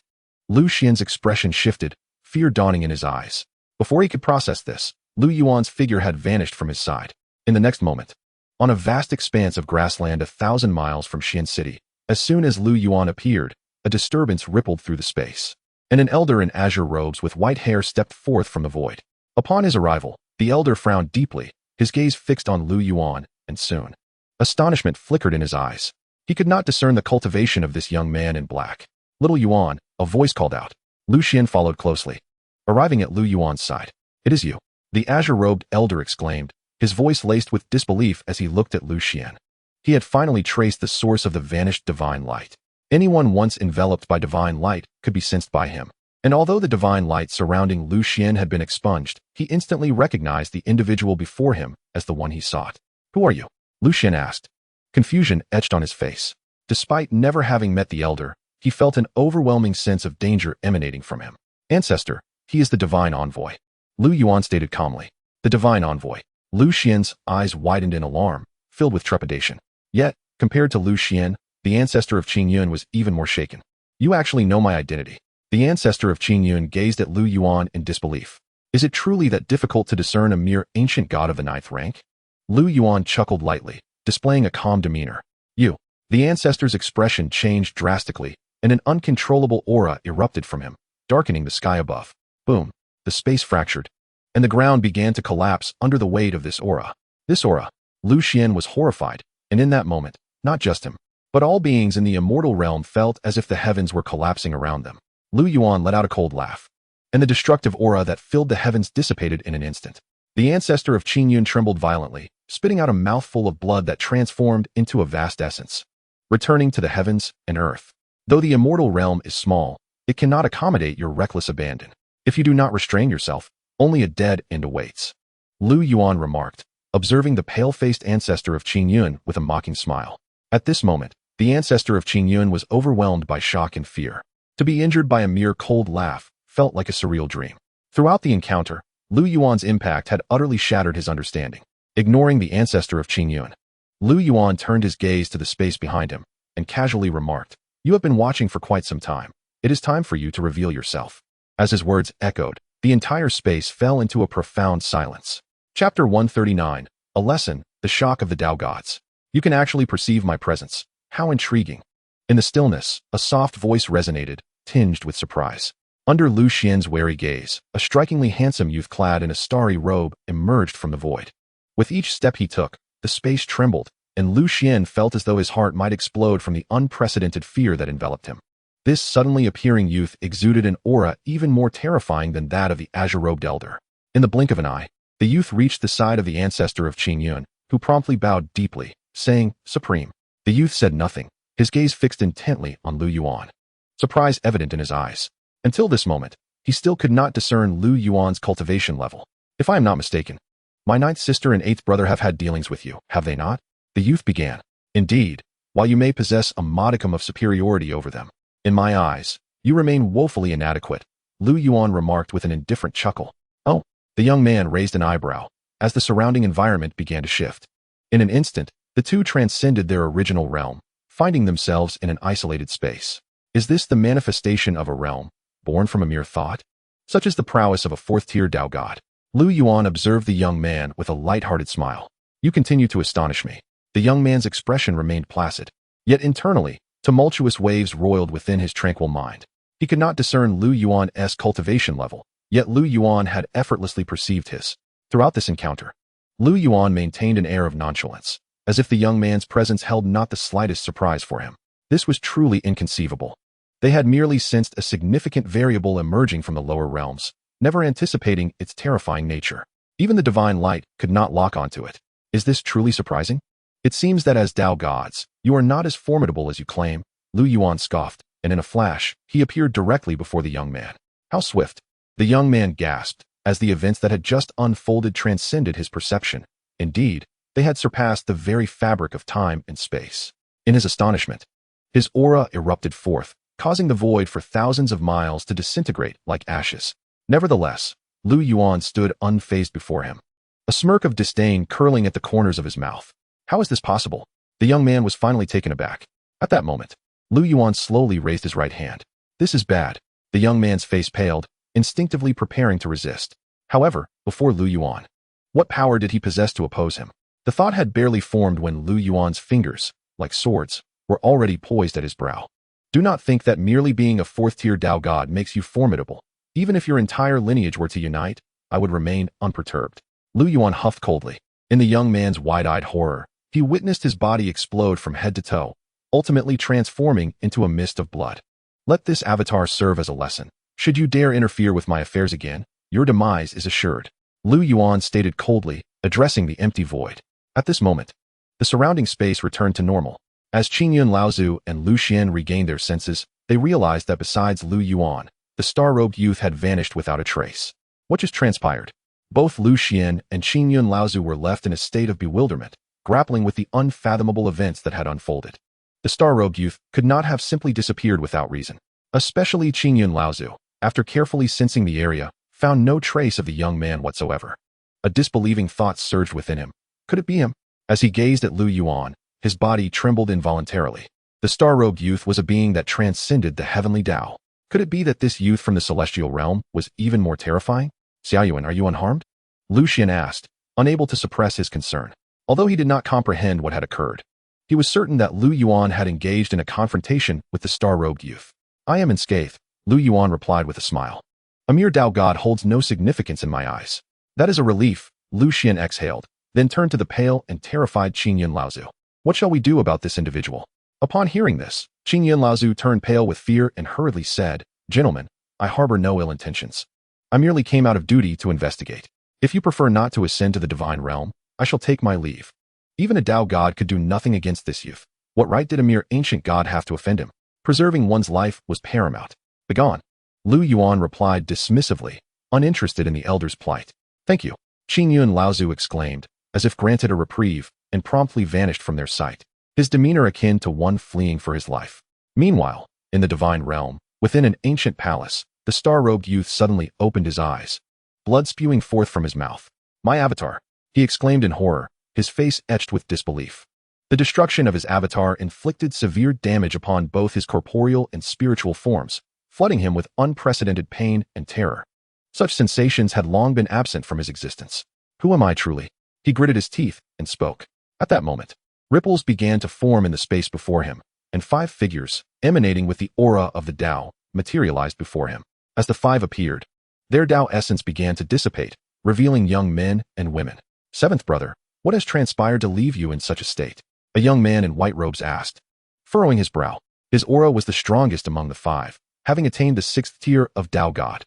Lu Xian's expression shifted, fear dawning in his eyes. Before he could process this, Lu Yuan's figure had vanished from his side. In the next moment, on a vast expanse of grassland 1,000 miles from Xian City, as soon as Lu Yuan appeared, a disturbance rippled through the space, and an elder in azure robes with white hair stepped forth from the void. Upon his arrival, the elder frowned deeply, his gaze fixed on Lu Yuan, and soon, astonishment flickered in his eyes. He could not discern the cultivation of this young man in black. Little Yuan, a voice called out. Lu Xian followed closely. Arriving at Lu Yuan's side. It is you, the azure-robed elder exclaimed, his voice laced with disbelief as he looked at Lu Xian. He had finally traced the source of the vanished divine light. Anyone once enveloped by divine light could be sensed by him. And although the divine light surrounding Lu Xian had been expunged, he instantly recognized the individual before him as the one he sought. Who are you? Lu Xian asked. Confusion etched on his face. Despite never having met the elder, he felt an overwhelming sense of danger emanating from him. Ancestor, he is the divine envoy. Lu Yuan stated calmly. The divine envoy. Lu Xian's eyes widened in alarm, filled with trepidation. Yet, compared to Lu Xian, the ancestor of Qin Yuan was even more shaken. You actually know my identity. The ancestor of Qin Yuan gazed at Lu Yuan in disbelief. Is it truly that difficult to discern a mere ancient god of the 9th rank? Lu Yuan chuckled lightly, displaying a calm demeanor. You. The ancestor's expression changed drastically, and an uncontrollable aura erupted from him, darkening the sky above. Boom. The space fractured, and the ground began to collapse under the weight of this aura. This aura. Lu Xian was horrified, and in that moment, not just him, but all beings in the immortal realm felt as if the heavens were collapsing around them. Lu Yuan let out a cold laugh, and the destructive aura that filled the heavens dissipated in an instant. The ancestor of Qin Yuan trembled violently, spitting out a mouthful of blood that transformed into a vast essence, returning to the heavens and earth. Though the immortal realm is small, it cannot accommodate your reckless abandon. If you do not restrain yourself, only a dead end awaits. Lu Yuan remarked, observing the pale-faced ancestor of Qin Yuan with a mocking smile. At this moment, the ancestor of Qin Yuan was overwhelmed by shock and fear. To be injured by a mere cold laugh felt like a surreal dream. Throughout the encounter, Lu Yuan's impact had utterly shattered his understanding. Ignoring the ancestor of Qin Yuan, Lu Yuan turned his gaze to the space behind him and casually remarked, You have been watching for quite some time. It is time for you to reveal yourself. As his words echoed, the entire space fell into a profound silence. Chapter 139, A lesson, the shock of the Tao gods. You can actually perceive my presence. How intriguing. In the stillness, a soft voice resonated, tinged with surprise. Under Lu Xian's wary gaze, a strikingly handsome youth clad in a starry robe emerged from the void. With each step he took, the space trembled, and Lu Xian felt as though his heart might explode from the unprecedented fear that enveloped him. This suddenly appearing youth exuded an aura even more terrifying than that of the azure-robed elder. In the blink of an eye, the youth reached the side of the ancestor of Qin Yuan, who promptly bowed deeply, saying, "Supreme." The youth said nothing, his gaze fixed intently on Lu Yuan. Surprise evident in his eyes. Until this moment, he still could not discern Lu Yuan's cultivation level. "If I am not mistaken, my ninth sister and eighth brother have had dealings with you, have they not?" The youth began. "Indeed, while you may possess a modicum of superiority over them, in my eyes, you remain woefully inadequate," Lu Yuan remarked with an indifferent chuckle. "Oh." The young man raised an eyebrow, as the surrounding environment began to shift. In an instant, the two transcended their original realm, finding themselves in an isolated space. Is this the manifestation of a realm, born from a mere thought? Such is the prowess of a fourth-tier Tao god. Lu Yuan observed the young man with a light-hearted smile. "You continue to astonish me." The young man's expression remained placid. Yet internally, tumultuous waves roiled within his tranquil mind. He could not discern Lu Yuan's cultivation level, yet Lu Yuan had effortlessly perceived his. Throughout this encounter, Lu Yuan maintained an air of nonchalance, as if the young man's presence held not the slightest surprise for him. This was truly inconceivable. They had merely sensed a significant variable emerging from the lower realms, never anticipating its terrifying nature. Even the divine light could not lock onto it. Is this truly surprising? "It seems that as Tao gods, you are not as formidable as you claim," Lu Yuan scoffed, and in a flash, he appeared directly before the young man. "How swift!" The young man gasped, as the events that had just unfolded transcended his perception. Indeed, they had surpassed the very fabric of time and space. In his astonishment, his aura erupted forth, causing the void for thousands of miles to disintegrate like ashes. Nevertheless, Lu Yuan stood unfazed before him, a smirk of disdain curling at the corners of his mouth. How is this possible? The young man was finally taken aback. At that moment, Lu Yuan slowly raised his right hand. "This is bad." The young man's face paled, instinctively preparing to resist. However, before Lu Yuan, what power did he possess to oppose him? The thought had barely formed when Lu Yuan's fingers, like swords, were already poised at his brow. "Do not think that merely being a fourth-tier Tao god makes you formidable. Even if your entire lineage were to unite, I would remain unperturbed." Lu Yuan huffed coldly. In the young man's wide-eyed horror, he witnessed his body explode from head to toe, ultimately transforming into a mist of blood. "Let this avatar serve as a lesson. Should you dare interfere with my affairs again, your demise is assured," Lu Yuan stated coldly, addressing the empty void. At this moment, the surrounding space returned to normal. As Qin Laozu and Lu Xian regained their senses, they realized that besides Lu Yuan, the star-robed youth had vanished without a trace. What just transpired? Both Lu Xian and Qin Laozu were left in a state of bewilderment, grappling with the unfathomable events that had unfolded. The star-robed youth could not have simply disappeared without reason. Especially Qin Laozu, after carefully sensing the area, found no trace of the young man whatsoever. A disbelieving thought surged within him. Could it be him? As he gazed at Lu Yuan, his body trembled involuntarily. The star-robed youth was a being that transcended the heavenly Tao. Could it be that this youth from the celestial realm was even more terrifying? "Xiaoyuan, are you unharmed?" Lu Xian asked, unable to suppress his concern. Although he did not comprehend what had occurred, he was certain that Lu Yuan had engaged in a confrontation with the star-robed youth. "I am unscathed," Lu Yuan replied with a smile. "A mere Tao god holds no significance in my eyes." "That is a relief," Lu Xian exhaled, then turned to the pale and terrified Qin Laozu. "What shall we do about this individual?" Upon hearing this, Qin Laozu turned pale with fear and hurriedly said, "Gentlemen, I harbor no ill intentions. I merely came out of duty to investigate. If you prefer not to ascend to the divine realm, I shall take my leave." Even a Tao god could do nothing against this youth. What right did a mere ancient god have to offend him? Preserving one's life was paramount. "Begone," Lu Yuan replied dismissively, uninterested in the elder's plight. "Thank you," Qin Laozu exclaimed, as if granted a reprieve, and promptly vanished from their sight, his demeanor akin to one fleeing for his life. Meanwhile, in the divine realm, within an ancient palace, the star-robed youth suddenly opened his eyes, blood spewing forth from his mouth. "My avatar!" he exclaimed in horror, his face etched with disbelief. The destruction of his avatar inflicted severe damage upon both his corporeal and spiritual forms, flooding him with unprecedented pain and terror. Such sensations had long been absent from his existence. "Who am I truly?" He gritted his teeth and spoke. At that moment, ripples began to form in the space before him, and 5 figures, emanating with the aura of the Tao, materialized before him. As the 5 appeared, their Tao essence began to dissipate, revealing young men and women. Seventh brother, what has transpired to leave you in such a state? A young man in white robes asked, furrowing his brow. His aura was the strongest among the 5, having attained the 6th tier of Tao God.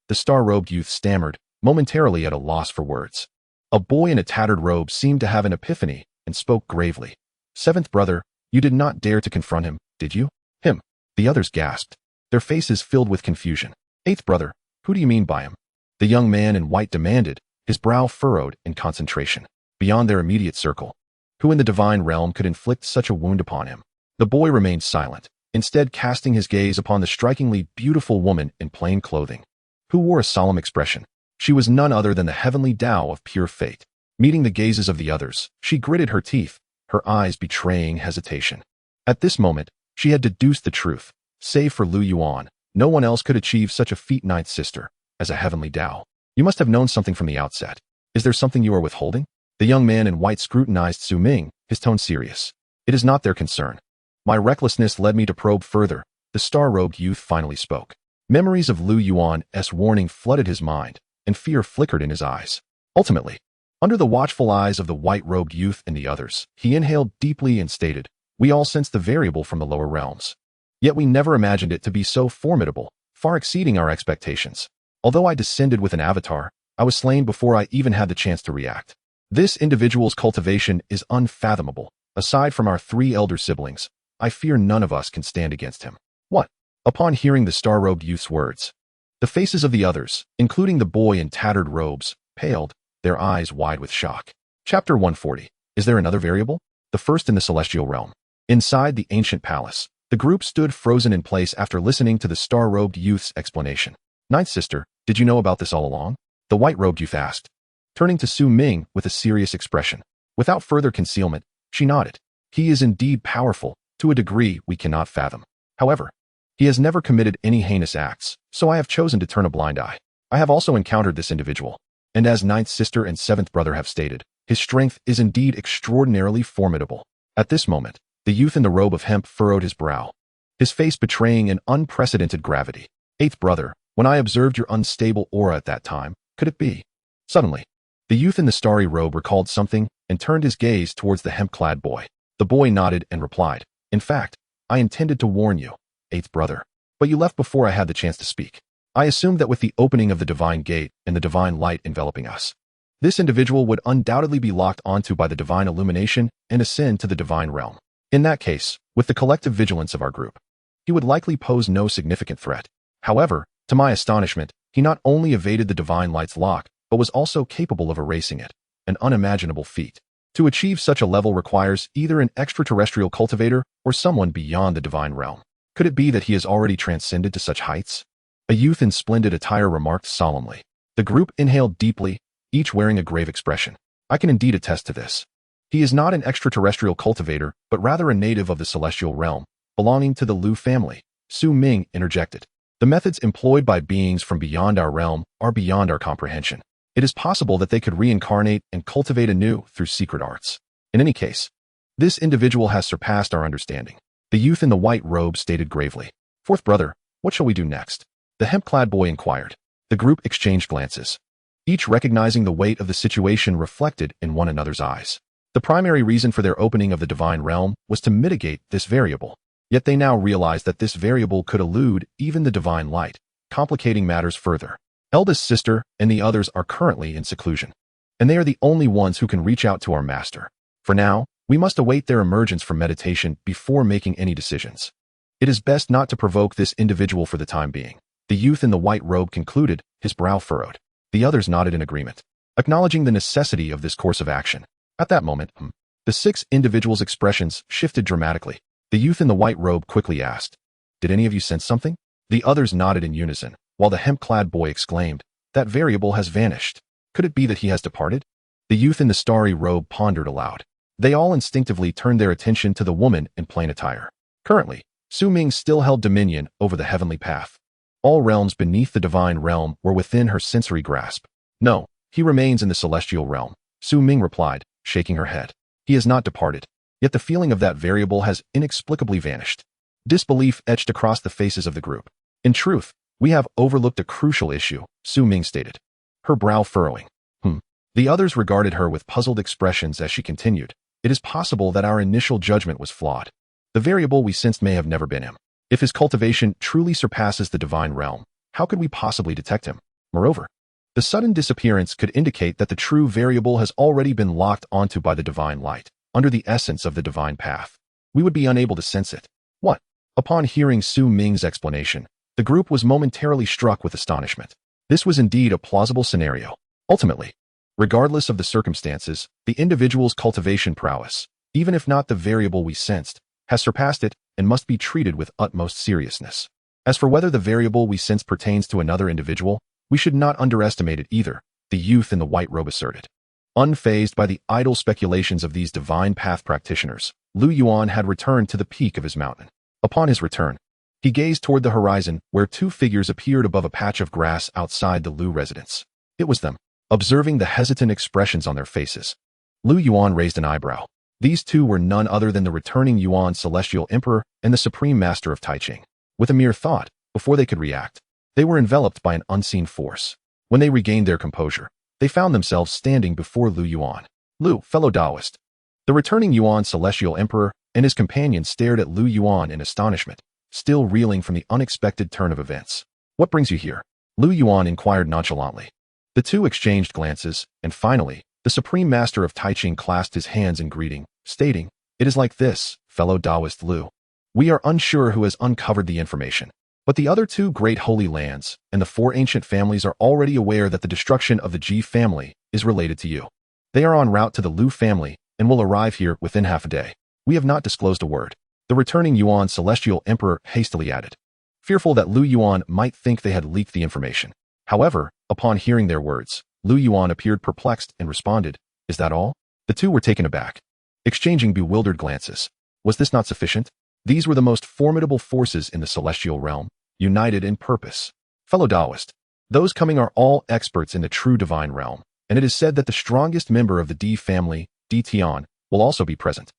The star-robed youth stammered, momentarily at a loss for words. A boy in a tattered robe seemed to have an epiphany and spoke gravely. Seventh brother, you did not dare to confront him, did you? Him. The others gasped, their faces filled with confusion. Eighth brother, who do you mean by him? The young man in white demanded, his brow furrowed in concentration. Beyond their immediate circle, who in the divine realm could inflict such a wound upon him? The boy remained silent, instead casting his gaze upon the strikingly beautiful woman in plain clothing, who wore a solemn expression. She was none other than the heavenly Tao of pure fate. Meeting the gazes of the others, she gritted her teeth, her eyes betraying hesitation. At this moment, she had deduced the truth. Save for Yuan, no one else could achieve such a feat, ninth sister, as a heavenly Tao. You must have known something from the outset. Is there something you are withholding? The young man in white scrutinized Su Ming, his tone serious. It is not their concern. My recklessness led me to probe further. The star-robed youth finally spoke. Memories of Yuan's warning flooded his mind, and fear flickered in his eyes. Ultimately, under the watchful eyes of the white-robed youth and the others, he inhaled deeply and stated, we all sense the variable from the lower realms. Yet we never imagined it to be so formidable, far exceeding our expectations. Although I descended with an avatar, I was slain before I even had the chance to react. This individual's cultivation is unfathomable. Aside from our 3 elder siblings, I fear none of us can stand against him. What? Upon hearing the star-robed youth's words, the faces of the others, including the boy in tattered robes, paled, their eyes wide with shock. Chapter 140. Is there another variable? The first in the celestial realm. Inside the ancient palace, the group stood frozen in place after listening to the star-robed youth's explanation. Ninth sister, did you know about this all along? The white-robed youth asked, turning to Su Ming with a serious expression. Without further concealment, she nodded. He is indeed powerful, to a degree we cannot fathom. However, he has never committed any heinous acts, so I have chosen to turn a blind eye. I have also encountered this individual, and as ninth sister and seventh brother have stated, his strength is indeed extraordinarily formidable. At this moment, the youth in the robe of hemp furrowed his brow, his face betraying an unprecedented gravity. Eighth brother, when I observed your unstable aura at that time, could it be? Suddenly, the youth in the starry robe recalled something and turned his gaze towards the hemp-clad boy. The boy nodded and replied, in fact, I intended to warn you, eighth brother, but you left before I had the chance to speak. I assumed that with the opening of the divine gate and the divine light enveloping us, this individual would undoubtedly be locked onto by the divine illumination and ascend to the divine realm. In that case, with the collective vigilance of our group, he would likely pose no significant threat. However, to my astonishment, he not only evaded the divine light's lock, but was also capable of erasing it, an unimaginable feat. To achieve such a level requires either an extraterrestrial cultivator or someone beyond the divine realm. Could it be that he has already transcended to such heights? A youth in splendid attire remarked solemnly. The group inhaled deeply, each wearing a grave expression. I can indeed attest to this. He is not an extraterrestrial cultivator, but rather a native of the celestial realm, belonging to the Lu family. Su Ming interjected. The methods employed by beings from beyond our realm are beyond our comprehension. It is possible that they could reincarnate and cultivate anew through secret arts. In any case, this individual has surpassed our understanding. The youth in the white robe stated gravely. Fourth brother, what shall we do next? The hemp-clad boy inquired. The group exchanged glances, each recognizing the weight of the situation reflected in one another's eyes. The primary reason for their opening of the divine realm was to mitigate this variable. Yet they now realized that this variable could elude even the divine light, complicating matters further. Eldest sister and the others are currently in seclusion, and they are the only ones who can reach out to our master. For now, we must await their emergence from meditation before making any decisions. It is best not to provoke this individual for the time being. The youth in the white robe concluded, his brow furrowed. The others nodded in agreement, acknowledging the necessity of this course of action. At that moment, the 6 individuals' expressions shifted dramatically. The youth in the white robe quickly asked, did any of you sense something? The others nodded in unison, while the hemp-clad boy exclaimed, that variable has vanished. Could it be that he has departed? The youth in the starry robe pondered aloud. They all instinctively turned their attention to the woman in plain attire. Currently, Su Ming still held dominion over the heavenly path. All realms beneath the divine realm were within her sensory grasp. No, he remains in the celestial realm, Su Ming replied, shaking her head. He has not departed. Yet the feeling of that variable has inexplicably vanished. Disbelief etched across the faces of the group. In truth, we have overlooked a crucial issue, Su Ming stated, her brow furrowing. The others regarded her with puzzled expressions as she continued. It is possible that our initial judgment was flawed. The variable we sensed may have never been him. If his cultivation truly surpasses the divine realm, how could we possibly detect him? Moreover, the sudden disappearance could indicate that the true variable has already been locked onto by the divine light, under the essence of the divine path. We would be unable to sense it. What? Upon hearing Su Ming's explanation, the group was momentarily struck with astonishment. This was indeed a plausible scenario. Ultimately, regardless of the circumstances, the individual's cultivation prowess, even if not the variable we sensed, has surpassed it and must be treated with utmost seriousness. As for whether the variable we sense pertains to another individual, we should not underestimate it either, the youth in the white robe asserted. Unfazed by the idle speculations of these divine path practitioners, Lu Yuan had returned to the peak of his mountain. Upon his return, he gazed toward the horizon where two figures appeared above a patch of grass outside the Lu residence. It was them. Observing the hesitant expressions on their faces, Lu Yuan raised an eyebrow. These two were none other than the returning Yuan Celestial Emperor and the Supreme Master of Taiching. With a mere thought, before they could react, they were enveloped by an unseen force. When they regained their composure, they found themselves standing before Lu Yuan. Lu, fellow Taoist. The returning Yuan Celestial Emperor and his companion stared at Lu Yuan in astonishment, still reeling from the unexpected turn of events. What brings you here? Lu Yuan inquired nonchalantly. The two exchanged glances, and finally, the Supreme Master of Taiching clasped his hands in greeting, stating, "It is like this, fellow Taoist Lu. We are unsure who has uncovered the information, but the other two great holy lands and the four ancient families are already aware that the destruction of the Ji family is related to you. They are en route to the Lu family and will arrive here within half a day. We have not disclosed a word," the returning Yuan Celestial Emperor hastily added, fearful that Lu Yuan might think they had leaked the information. However, upon hearing their words, Lu Yuan appeared perplexed and responded, "Is that all?" The two were taken aback, exchanging bewildered glances. Was this not sufficient? These were the most formidable forces in the celestial realm, united in purpose. Fellow Taoist, those coming are all experts in the true divine realm, and it is said that the strongest member of the Di family, Di Tian, will also be present.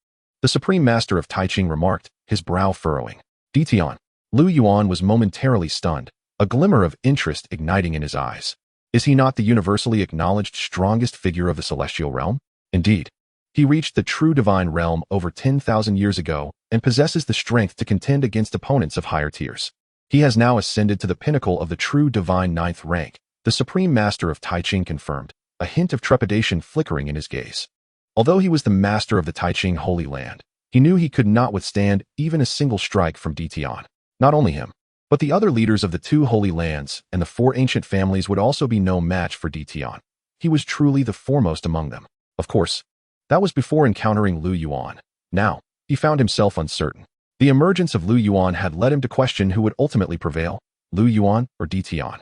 The Supreme Master of Taiching remarked, his brow furrowing. Di Tian. Lu Yuan was momentarily stunned, a glimmer of interest igniting in his eyes. Is he not the universally acknowledged strongest figure of the celestial realm? Indeed, he reached the true divine realm over 10,000 years ago and possesses the strength to contend against opponents of higher tiers. He has now ascended to the pinnacle of the true divine 9th rank, the Supreme Master of Taiching confirmed, a hint of trepidation flickering in his gaze. Although he was the master of the Taiching Holy Land, he knew he could not withstand even a single strike from Di Tian. Not only him, but the other leaders of the two holy lands and the four ancient families would also be no match for Di Tian. He was truly the foremost among them. Of course, that was before encountering Lu Yuan. Now, he found himself uncertain. The emergence of Lu Yuan had led him to question who would ultimately prevail, Lu Yuan or Di Tian.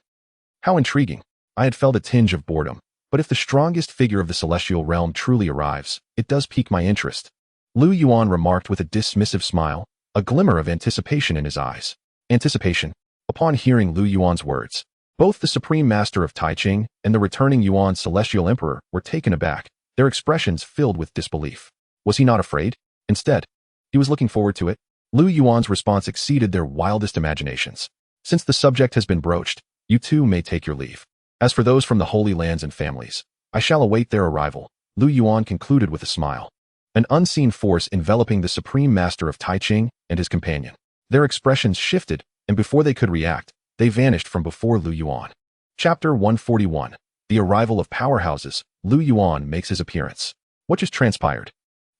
How intriguing. I had felt a tinge of boredom, but if the strongest figure of the celestial realm truly arrives, it does pique my interest. Lu Yuan remarked with a dismissive smile, a glimmer of anticipation in his eyes. Anticipation. Upon hearing Lu Yuan's words, both the Supreme Master of Taiching and the returning Yuan Celestial Emperor were taken aback, their expressions filled with disbelief. Was he not afraid? Instead, he was looking forward to it. Lu Yuan's response exceeded their wildest imaginations. Since the subject has been broached, you too may take your leave. As for those from the Holy Lands and families, I shall await their arrival, Lu Yuan concluded with a smile. An unseen force enveloping the Supreme Master of Taiching and his companion. Their expressions shifted, and before they could react, they vanished from before Lu Yuan. Chapter 141. The Arrival of Powerhouses. Lu Yuan makes his appearance. What just transpired?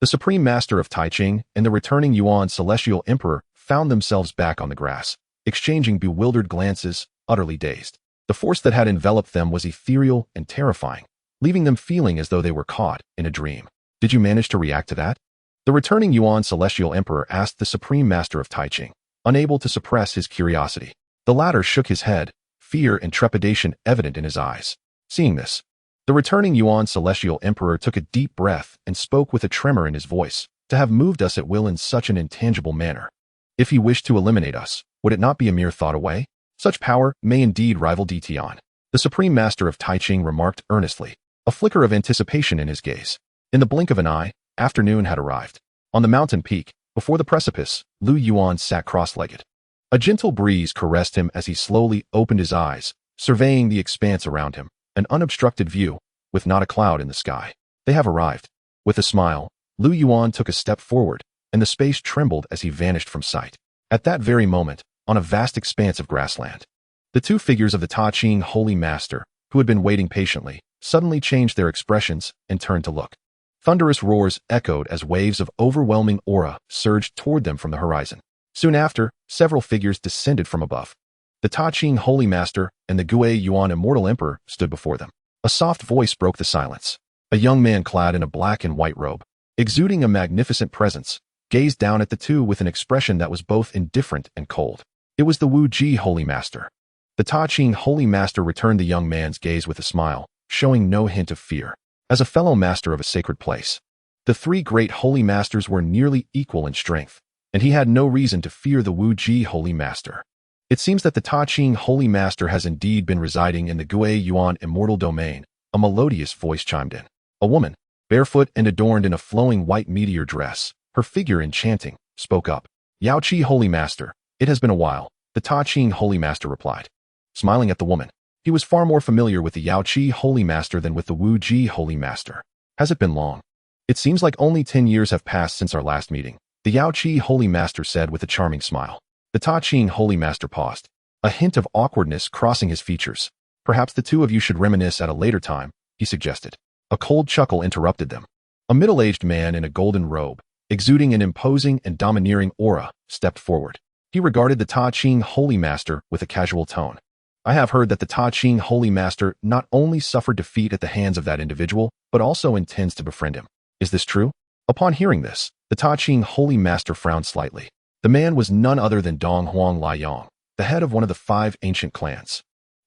The Supreme Master of Taiching and the returning Yuan Celestial Emperor found themselves back on the grass, exchanging bewildered glances, utterly dazed. The force that had enveloped them was ethereal and terrifying, leaving them feeling as though they were caught in a dream. Did you manage to react to that? The returning Yuan Celestial Emperor asked the Supreme Master of Taiching, unable to suppress his curiosity. The latter shook his head, fear and trepidation evident in his eyes. Seeing this, the returning Yuan Celestial Emperor took a deep breath and spoke with a tremor in his voice, to have moved us at will in such an intangible manner. If he wished to eliminate us, would it not be a mere thought away? Such power may indeed rival Di Tian. The Supreme Master of Taiching remarked earnestly. a flicker of anticipation in his gaze. In the blink of an eye, afternoon had arrived. On the mountain peak, before the precipice, Yuan sat cross-legged. A gentle breeze caressed him as he slowly opened his eyes, surveying the expanse around him, an unobstructed view, with not a cloud in the sky. They have arrived. With a smile, Yuan took a step forward, and the space trembled as he vanished from sight. At that very moment, on a vast expanse of grassland, the two figures of the Ta Ching Holy Master, who had been waiting patiently, suddenly changed their expressions and turned to look. Thunderous roars echoed as waves of overwhelming aura surged toward them from the horizon. Soon after, several figures descended from above. The Ta Ching Holy Master and the Yuan Immortal Emperor stood before them. A soft voice broke the silence. A young man clad in a black and white robe, exuding a magnificent presence, gazed down at the two with an expression that was both indifferent and cold. It was the Wu Ji Holy Master. The Ta Ching Holy Master returned the young man's gaze with a smile, showing no hint of fear. As a fellow master of a sacred place, the three great holy masters were nearly equal in strength, and he had no reason to fear the Wu Ji Holy Master. It seems that the Ta Ching Holy Master has indeed been residing in the Yuan Immortal Domain, a melodious voice chimed in. A woman, barefoot and adorned in a flowing white meteor dress, her figure enchanting, spoke up. Yao Qi Holy Master, it has been a while, the Ta Ching Holy Master replied. Smiling at the woman, he was far more familiar with the Yao Qi Holy Master than with the Wu Ji Holy Master. Has it been long? It seems like only 10 years have passed since our last meeting, the Yao Qi Holy Master said with a charming smile. The Ta Ching Holy Master paused, a hint of awkwardness crossing his features. Perhaps the two of you should reminisce at a later time, he suggested. A cold chuckle interrupted them. A middle-aged man in a golden robe, exuding an imposing and domineering aura, stepped forward. He regarded the Ta Ching Holy Master with a casual tone. I have heard that the Ta Ching Holy Master not only suffered defeat at the hands of that individual, but also intends to befriend him. Is this true? Upon hearing this, the Ta Ching Holy Master frowned slightly. The man was none other than Dong Huang Liang, the head of one of the 5 ancient clans.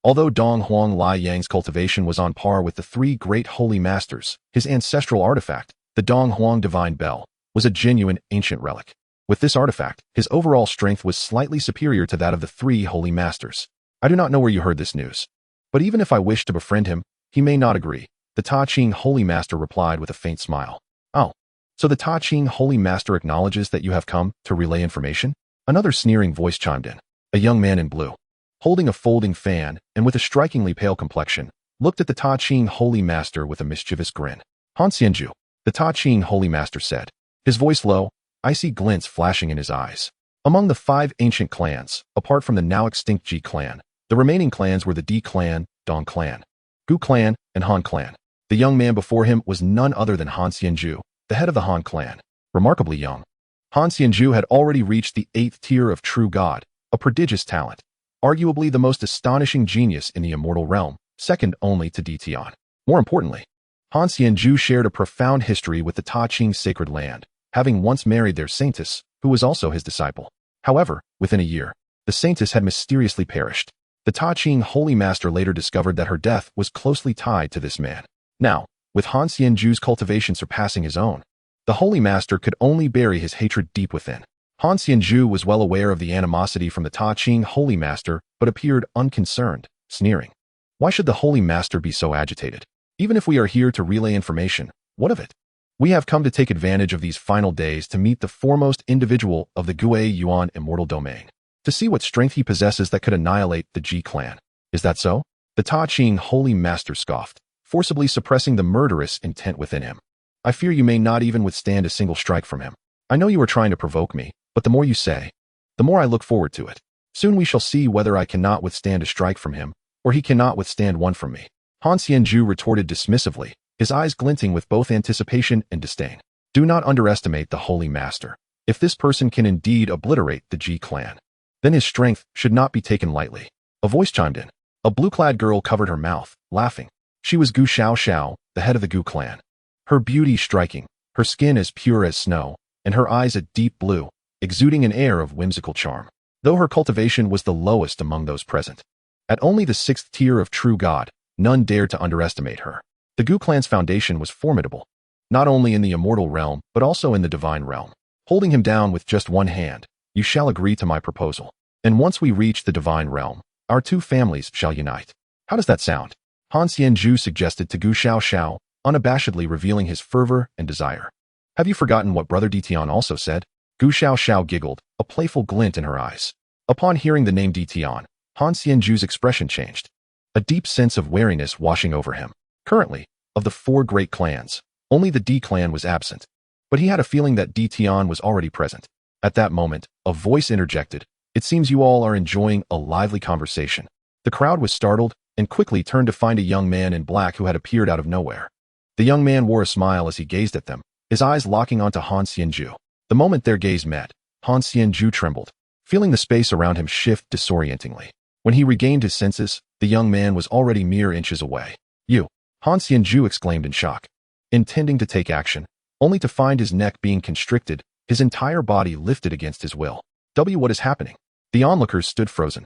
Although Dong Huang Liang's cultivation was on par with the 3 great holy masters, his ancestral artifact, the Dong Huang Divine Bell, was a genuine ancient relic. With this artifact, his overall strength was slightly superior to that of the 3 holy masters. I do not know where you heard this news, but even if I wish to befriend him, he may not agree, the Ta Ching Holy Master replied with a faint smile. Oh, so the Ta Ching Holy Master acknowledges that you have come to relay information? Another sneering voice chimed in. A young man in blue, holding a folding fan and with a strikingly pale complexion, looked at the Ta Ching Holy Master with a mischievous grin. Han Xianju, the Ta Ching Holy Master said, his voice low, icy glints flashing in his eyes. Among the 5 ancient clans, apart from the now extinct Ji clan, the remaining clans were the Di clan, Dong clan, Gu clan, and Han clan. The young man before him was none other than Han Xianju, the head of the Han clan, remarkably young. Han Xianju had already reached the 8th tier of true god, a prodigious talent, arguably the most astonishing genius in the immortal realm, second only to Di Tian. More importantly, Han Xianju shared a profound history with the Ta Ching sacred land, having once married their saintess, who was also his disciple. However, within a year, the saintess had mysteriously perished. The Ta Ching Holy Master later discovered that her death was closely tied to this man. Now, with Han Xianju's cultivation surpassing his own, the Holy Master could only bury his hatred deep within. Han Xianju was well aware of the animosity from the Ta Ching Holy Master, but appeared unconcerned, sneering. Why should the Holy Master be so agitated? Even if we are here to relay information, what of it? We have come to take advantage of these final days to meet the foremost individual of the Yuan Immortal Domain, to see what strength he possesses that could annihilate the Ji clan. Is that so? The Ta Ching Holy Master scoffed, forcibly suppressing the murderous intent within him. I fear you may not even withstand a single strike from him. I know you are trying to provoke me, but the more you say, the more I look forward to it. Soon we shall see whether I cannot withstand a strike from him, or he cannot withstand one from me. Han Xianju retorted dismissively, his eyes glinting with both anticipation and disdain. Do not underestimate the Holy Master. If this person can indeed obliterate the Ji clan, then his strength should not be taken lightly. A voice chimed in. A blue-clad girl covered her mouth, laughing. She was Gu Xiaoxiao, the head of the Gu clan. Her beauty striking, her skin as pure as snow, and her eyes a deep blue, exuding an air of whimsical charm. Though her cultivation was the lowest among those present, at only the 6th tier of true god, none dared to underestimate her. The Gu clan's foundation was formidable, not only in the immortal realm, but also in the divine realm. Holding him down with just one hand, you shall agree to my proposal. And once we reach the divine realm, our two families shall unite. How does that sound? Han Xianju suggested to Gu Xiaoxiao, unabashedly revealing his fervor and desire. Have you forgotten what Brother Ditian also said? Gu Xiaoxiao giggled, a playful glint in her eyes. Upon hearing the name Ditian, Han Xianju's expression changed, a deep sense of wariness washing over him. Currently, of the 4 great clans, only the D clan was absent, but he had a feeling that Ditian was already present. At that moment, a voice interjected, "It seems you all are enjoying a lively conversation." The crowd was startled and quickly turned to find a young man in black who had appeared out of nowhere. The young man wore a smile as he gazed at them, his eyes locking onto Han Xianju. The moment their gaze met, Han Xianju trembled, feeling the space around him shift disorientingly. When he regained his senses, the young man was already mere inches away. "You!" Han Xianju exclaimed in shock, intending to take action, only to find his neck being constricted, his entire body lifted against his will. What is happening? The onlookers stood frozen,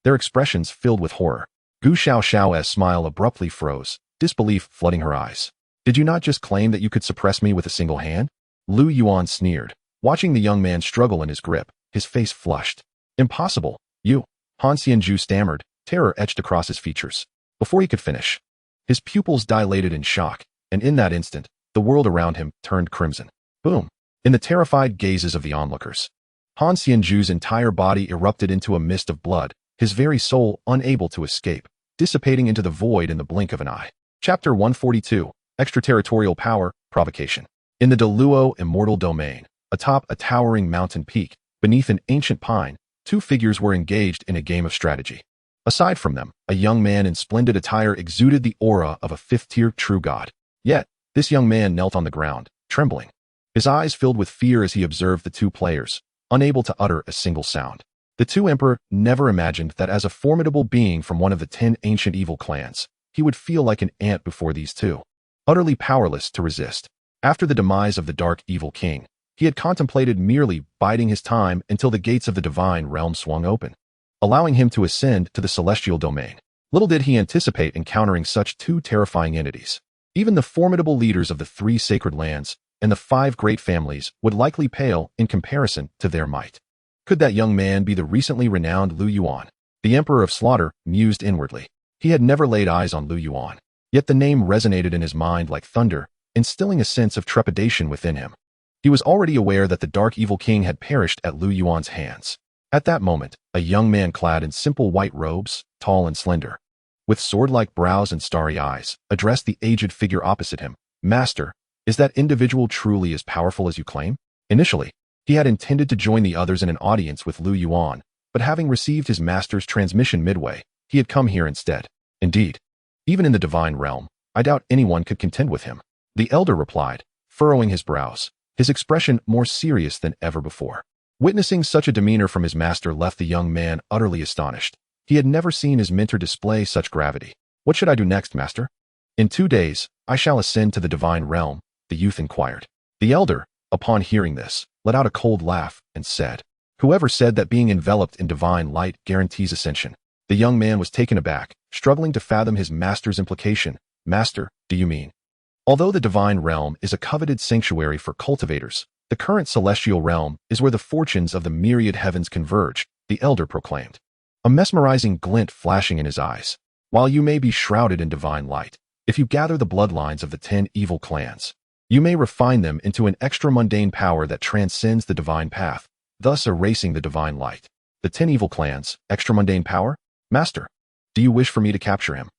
their expressions filled with horror. Gu Xiaoxiao's smile abruptly froze, disbelief flooding her eyes. "Did you not just claim that you could suppress me with a single hand?" Lu Yuan sneered, watching the young man struggle in his grip, his face flushed. "Impossible, you!" Han Xianju stammered, terror etched across his features. Before he could finish, his pupils dilated in shock, and in that instant, the world around him turned crimson. Boom! In the terrified gazes of the onlookers, Han Xianju's entire body erupted into a mist of blood, his very soul unable to escape, dissipating into the void in the blink of an eye. Chapter 142, Extraterritorial Power, Provocation. In the Deluo Immortal Domain, atop a towering mountain peak, beneath an ancient pine, 2 figures were engaged in a game of strategy. Aside from them, a young man in splendid attire exuded the aura of a 5th-tier true god. Yet, this young man knelt on the ground, trembling, his eyes filled with fear as he observed the 2 players, unable to utter a single sound. The 2 emperor never imagined that as a formidable being from one of the 10 ancient evil clans, he would feel like an ant before these 2, utterly powerless to resist. After the demise of the dark evil king, he had contemplated merely biding his time until the gates of the divine realm swung open, allowing him to ascend to the celestial domain. Little did he anticipate encountering such 2 terrifying entities. Even the formidable leaders of the 3 sacred lands and the 5 great families would likely pale in comparison to their might. Could that young man be the recently renowned Lu Yuan? The Emperor of Slaughter mused inwardly. He had never laid eyes on Lu Yuan, yet the name resonated in his mind like thunder, instilling a sense of trepidation within him. He was already aware that the dark evil king had perished at Lu Yuan's hands. At that moment, a young man clad in simple white robes, tall and slender, with sword-like brows and starry eyes, addressed the aged figure opposite him. "Master, is that individual truly as powerful as you claim?" Initially, he had intended to join the others in an audience with Lu Yuan, but having received his master's transmission midway, he had come here instead. "Indeed, even in the divine realm, I doubt anyone could contend with him," the elder replied, furrowing his brows, his expression more serious than ever before. Witnessing such a demeanor from his master left the young man utterly astonished. He had never seen his mentor display such gravity. "What should I do next, master?" "In 2 days, I shall ascend to the divine realm," the youth inquired. The elder, upon hearing this, let out a cold laugh and said, "Whoever said that being enveloped in divine light guarantees ascension?" The young man was taken aback, struggling to fathom his master's implication. "Master, do you mean?" Although the divine realm is a coveted sanctuary for cultivators, the current celestial realm is where the fortunes of the myriad heavens converge, the elder proclaimed, a mesmerizing glint flashing in his eyes. "While you may be shrouded in divine light, if you gather the bloodlines of the 10 evil clans, you may refine them into an extra-mundane power that transcends the divine path, thus erasing the divine light." "The 10 evil clans, extra-mundane power? Master, do you wish for me to capture him?"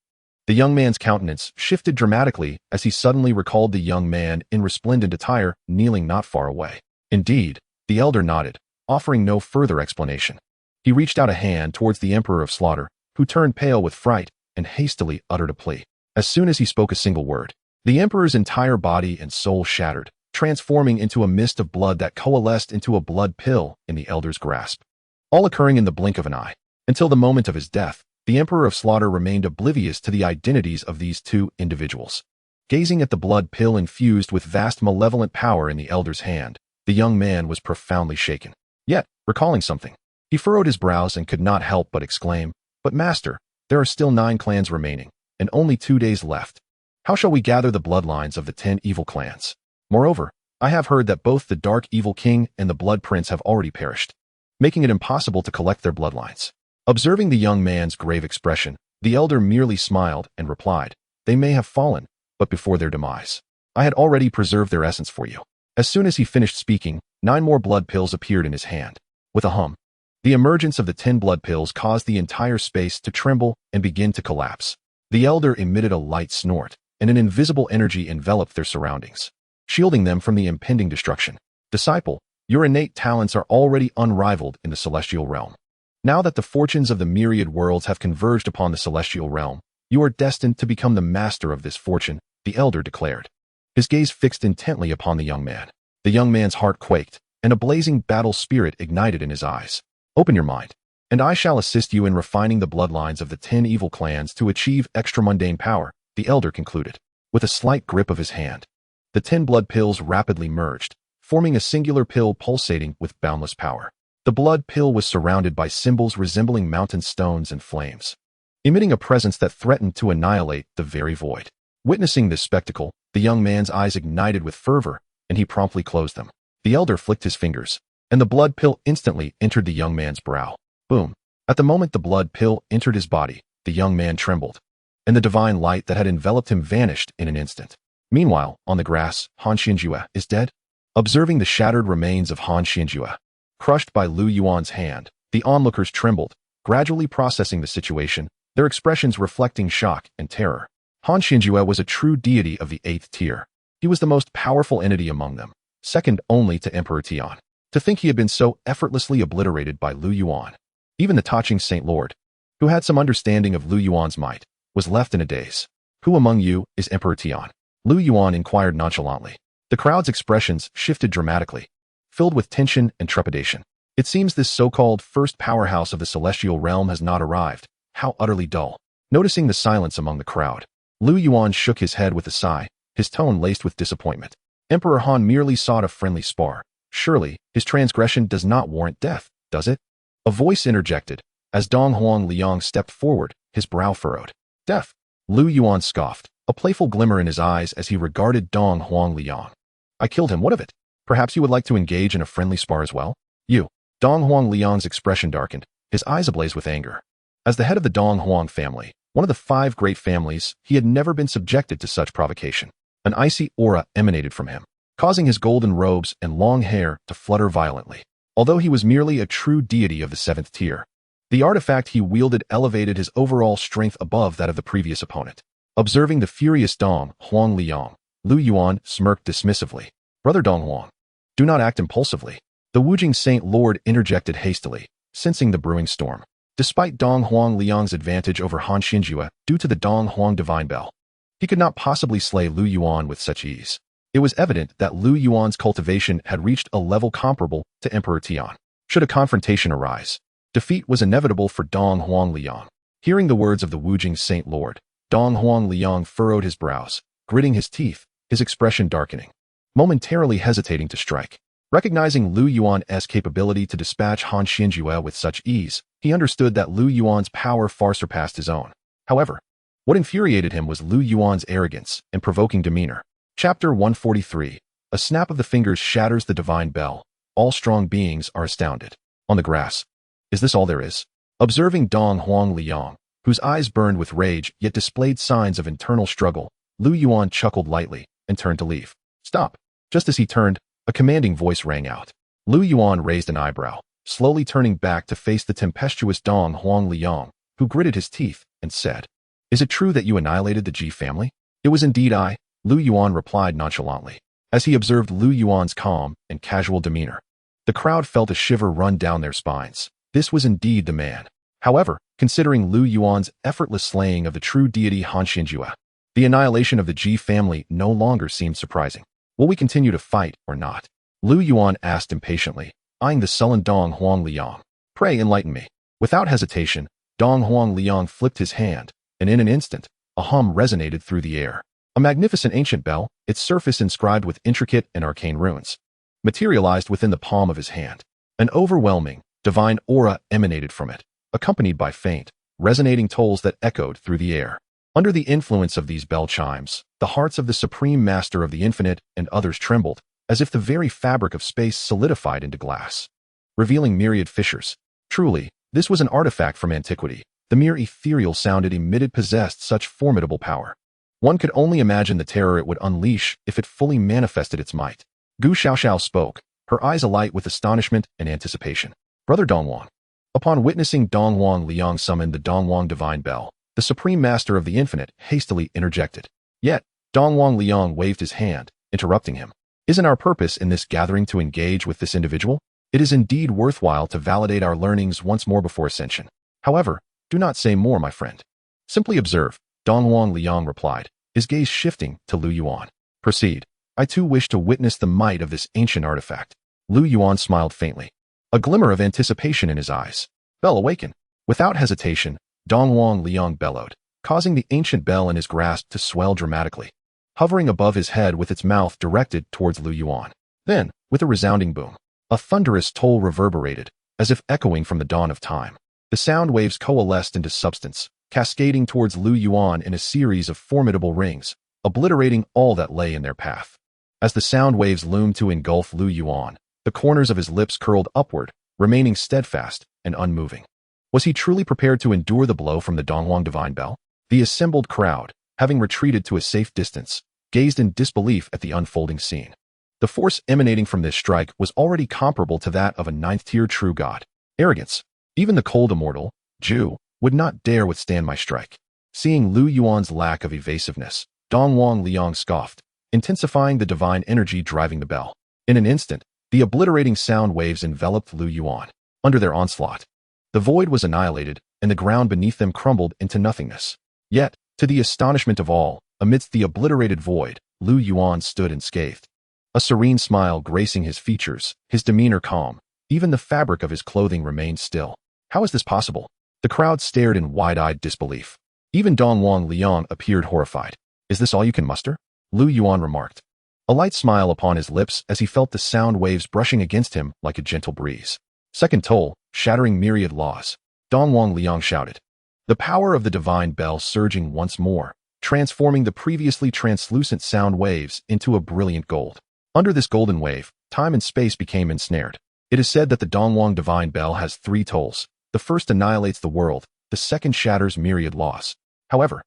The young man's countenance shifted dramatically as he suddenly recalled the young man in resplendent attire kneeling not far away. "Indeed," the elder nodded, offering no further explanation. He reached out a hand towards the Emperor of Slaughter, who turned pale with fright and hastily uttered a plea. As soon as he spoke a single word, the Emperor's entire body and soul shattered, transforming into a mist of blood that coalesced into a blood pill in the elder's grasp, all occurring in the blink of an eye. Until the moment of his death, the Emperor of Slaughter remained oblivious to the identities of these 2 individuals. Gazing at the blood pill infused with vast malevolent power in the elder's hand, the young man was profoundly shaken. Yet, recalling something, he furrowed his brows and could not help but exclaim, "But master, there are still 9 clans remaining, and only 2 days left. How shall we gather the bloodlines of the 10 evil clans? Moreover, I have heard that both the Dark Evil King and the Blood Prince have already perished, making it impossible to collect their bloodlines." Observing the young man's grave expression, The elder merely smiled and replied, "They may have fallen, but before their demise, I had already preserved their essence for you." As soon as he finished speaking, 9 more blood pills appeared in his hand. With a hum, the emergence of the 10 blood pills caused the entire space to tremble and begin to collapse. The elder emitted a light snort, and an invisible energy enveloped their surroundings, shielding them from the impending destruction. "Disciple, your innate talents are already unrivaled in the celestial realm. Now that the fortunes of the myriad worlds have converged upon the celestial realm, you are destined to become the master of this fortune," the elder declared. His gaze fixed intently upon the young man. The young man's heart quaked, and a blazing battle spirit ignited in his eyes. "Open your mind, and I shall assist you in refining the bloodlines of the 10 evil clans to achieve extramundane power," the elder concluded. With a slight grip of his hand, the 10 blood pills rapidly merged, forming a singular pill pulsating with boundless power. The blood pill was surrounded by symbols resembling mountain stones and flames, emitting a presence that threatened to annihilate the very void. Witnessing this spectacle, the young man's eyes ignited with fervor, and he promptly closed them. The elder flicked his fingers, and the blood pill instantly entered the young man's brow. Boom! At the moment the blood pill entered his body, the young man trembled, and the divine light that had enveloped him vanished in an instant. Meanwhile, on the grass, Xianxiaaudiobooks is dead. Observing the shattered remains of Xianxiaaudiobooks, crushed by Lu Yuan's hand, the onlookers trembled, gradually processing the situation, their expressions reflecting shock and terror. Xianxiaaudiobooks was a true deity of the 8th tier. He was the most powerful entity among them, second only to Emperor Tian. To think he had been so effortlessly obliterated by Lu Yuan. Even the touching Saint Lord, who had some understanding of Lu Yuan's might, was left in a daze. "Who among you is Emperor Tian?" Lu Yuan inquired nonchalantly. The crowd's expressions shifted dramatically, filled with tension and trepidation. It seems this so-called first powerhouse of the celestial realm has not arrived. How utterly dull. Noticing the silence among the crowd, Lu Yuan shook his head with a sigh, his tone laced with disappointment. Emperor Han merely sought a friendly spar. Surely, his transgression does not warrant death, does it? A voice interjected. As Dong Huang Liang stepped forward, his brow furrowed. "Death?" Lu Yuan scoffed, a playful glimmer in his eyes as he regarded Dong Huang Liang. "I killed him, what of it? Perhaps you would like to engage in a friendly spar as well?" "You." Dong Huang Liang's expression darkened, his eyes ablaze with anger. As the head of the Dong Huang family, one of the 5 great families, he had never been subjected to such provocation. An icy aura emanated from him, causing his golden robes and long hair to flutter violently. Although he was merely a true deity of the 7th tier, the artifact he wielded elevated his overall strength above that of the previous opponent. Observing the furious Dong Huang Liang, Lu Yuan smirked dismissively. "Brother Dong Huang, do not act impulsively." The Wujing Saint Lord interjected hastily, sensing the brewing storm. Despite Dong Huang Liang's advantage over Xianxiaaudiobooks due to the Dong Huang divine bell, he could not possibly slay Lu Yuan with such ease. It was evident that Lu Yuan's cultivation had reached a level comparable to Emperor Tian. Should a confrontation arise, defeat was inevitable for Dong Huang Liang. Hearing the words of the Wujing Saint Lord, Dong Huang Liang furrowed his brows, gritting his teeth, his expression darkening, momentarily hesitating to strike. Recognizing Lu Yuan's capability to dispatch Xianxiaaudiobooks with such ease, he understood that Lu Yuan's power far surpassed his own. However, what infuriated him was Lu Yuan's arrogance and provoking demeanor. Chapter 143. A snap of the fingers shatters the divine bell. All strong beings are astounded. On the grass. "Is this all there is?" Observing Dong Huang Liang, whose eyes burned with rage yet displayed signs of internal struggle, Lu Yuan chuckled lightly and turned to leave. "Stop." Just as he turned, a commanding voice rang out. Lu Yuan raised an eyebrow, slowly turning back to face the tempestuous Dong Huang Liang, who gritted his teeth and said, "Is it true that you annihilated the Ji family?" "It was indeed I," Lu Yuan replied nonchalantly. As he observed Lu Yuan's calm and casual demeanor, the crowd felt a shiver run down their spines. This was indeed the man. However, considering Lu Yuan's effortless slaying of the true deity Xianxiaaudiobooks, the annihilation of the Ji family no longer seemed surprising. "Will we continue to fight or not?" Lu Yuan asked impatiently, eyeing the sullen Dong Huang Liang. "Pray enlighten me." Without hesitation, Dong Huang Liang flipped his hand, and in an instant, a hum resonated through the air. A magnificent ancient bell, its surface inscribed with intricate and arcane runes, materialized within the palm of his hand. An overwhelming, divine aura emanated from it, accompanied by faint, resonating tolls that echoed through the air. Under the influence of these bell chimes, the hearts of the Supreme Master of the Infinite and others trembled, as if the very fabric of space solidified into glass, revealing myriad fissures. Truly, this was an artifact from antiquity, The mere ethereal sound it emitted possessed such formidable power. One could only imagine the terror it would unleash if it fully manifested its might. Gu Xiaoxiao spoke, her eyes alight with astonishment and anticipation. Brother Dongwang. Upon witnessing Dongwang Liang summon the Dongwang Divine Bell, the Supreme Master of the Infinite hastily interjected. Yet, Dongwang Liang waved his hand, interrupting him. Isn't our purpose in this gathering to engage with this individual? It is indeed worthwhile to validate our learnings once more before ascension. However, do not say more, my friend. Simply observe, Dongwang Liang replied, his gaze shifting to Lu Yuan. Proceed. I too wish to witness the might of this ancient artifact. Lu Yuan smiled faintly, a glimmer of anticipation in his eyes. Bell, awaken. Without hesitation, Dongwang Liang bellowed, causing the ancient bell in his grasp to swell dramatically, hovering above his head with its mouth directed towards Lu Yuan. Then, with a resounding boom, a thunderous toll reverberated, as if echoing from the dawn of time. The sound waves coalesced into substance, cascading towards Lu Yuan in a series of formidable rings, obliterating all that lay in their path. As the sound waves loomed to engulf Lu Yuan, the corners of his lips curled upward, remaining steadfast and unmoving. Was he truly prepared to endure the blow from the Dongwang Divine Bell? The assembled crowd, having retreated to a safe distance, gazed in disbelief at the unfolding scene. The force emanating from this strike was already comparable to that of a ninth-tier true god. Arrogance. Even the cold immortal, Zhu, would not dare withstand my strike. Seeing Lu Yuan's lack of evasiveness, Dongwang Liang scoffed, intensifying the divine energy driving the bell. In an instant, the obliterating sound waves enveloped Lu Yuan. Under their onslaught, the void was annihilated, and the ground beneath them crumbled into nothingness. Yet, to the astonishment of all, amidst the obliterated void, Lu Yuan stood unscathed. A serene smile gracing his features, his demeanor calm. Even the fabric of his clothing remained still. How is this possible? The crowd stared in wide-eyed disbelief. Even Dongwang Liang appeared horrified. Is this all you can muster? Lu Yuan remarked, a light smile upon his lips as he felt the sound waves brushing against him like a gentle breeze. Second toll, shattering myriad laws. Dongwang Liang shouted, the power of the divine bell surging once more, transforming the previously translucent sound waves into a brilliant gold. Under this golden wave, time and space became ensnared. It is said that the Dongwang Divine Bell has 3 tolls. The first annihilates the world, the second shatters myriad laws. However,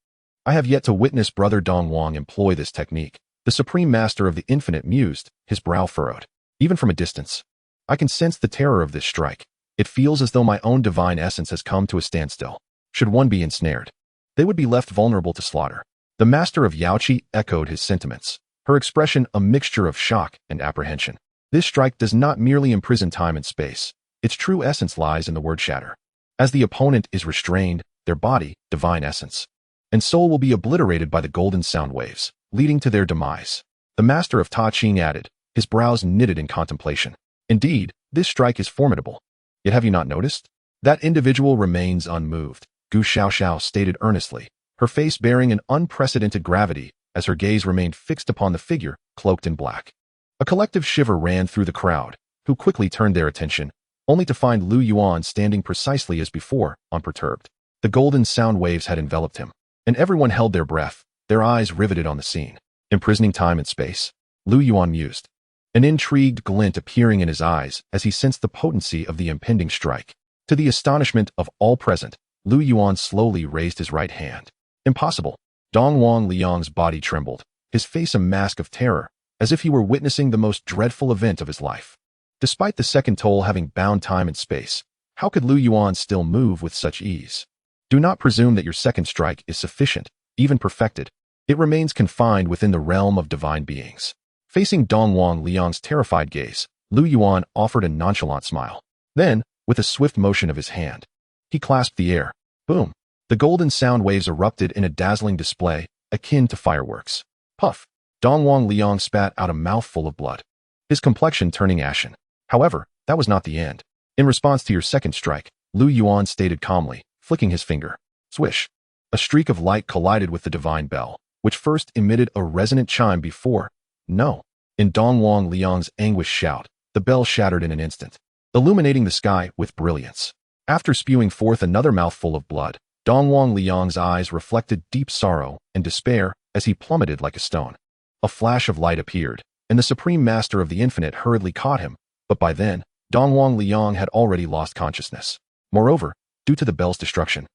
I have yet to witness Brother Dongwang employ this technique. The Supreme Master of the Infinite mused, his brow furrowed. Even from a distance, I can sense the terror of this strike. It feels as though my own divine essence has come to a standstill. Should one be ensnared, they would be left vulnerable to slaughter. The Master of Yaoqi echoed his sentiments, her expression a mixture of shock and apprehension. This strike does not merely imprison time and space. Its true essence lies in the word shatter. As the opponent is restrained, their body, divine essence, and soul will be obliterated by the golden sound waves, leading to their demise. The Master of Ta Ching added, his brows knitted in contemplation. Indeed, this strike is formidable. Yet have you not noticed? That individual remains unmoved, Gu Xiaoxiao stated earnestly, her face bearing an unprecedented gravity as her gaze remained fixed upon the figure cloaked in black. A collective shiver ran through the crowd, who quickly turned their attention, only to find Lu Yuan standing precisely as before, unperturbed. The golden sound waves had enveloped him, and everyone held their breath, their eyes riveted on the scene. Imprisoning time and space? Lu Yuan mused, an intrigued glint appearing in his eyes as he sensed the potency of the impending strike. To the astonishment of all present, Lu Yuan slowly raised his right hand. Impossible. Dongwang Liang's body trembled, his face a mask of terror, as if he were witnessing the most dreadful event of his life. Despite the second toll having bound time and space, how could Lu Yuan still move with such ease? Do not presume that your second strike is sufficient, even perfected. It remains confined within the realm of divine beings. Facing Dongwang Liang's terrified gaze, Lu Yuan offered a nonchalant smile. Then, with a swift motion of his hand, he clasped the air. Boom! The golden sound waves erupted in a dazzling display, akin to fireworks. Puff! Dongwang Liang spat out a mouthful of blood, his complexion turning ashen. However, that was not the end. In response to your second strike, Lu Yuan stated calmly, flicking his finger. Swish! A streak of light collided with the divine bell, which first emitted a resonant chime before. No! In Dongwang Liang's anguished shout, the bell shattered in an instant, illuminating the sky with brilliance. After spewing forth another mouthful of blood, Dongwang Liang's eyes reflected deep sorrow and despair as he plummeted like a stone. A flash of light appeared, and the Supreme Master of the Infinite hurriedly caught him, but by then, Dongwang Liang had already lost consciousness. Moreover, due to the bell's destruction,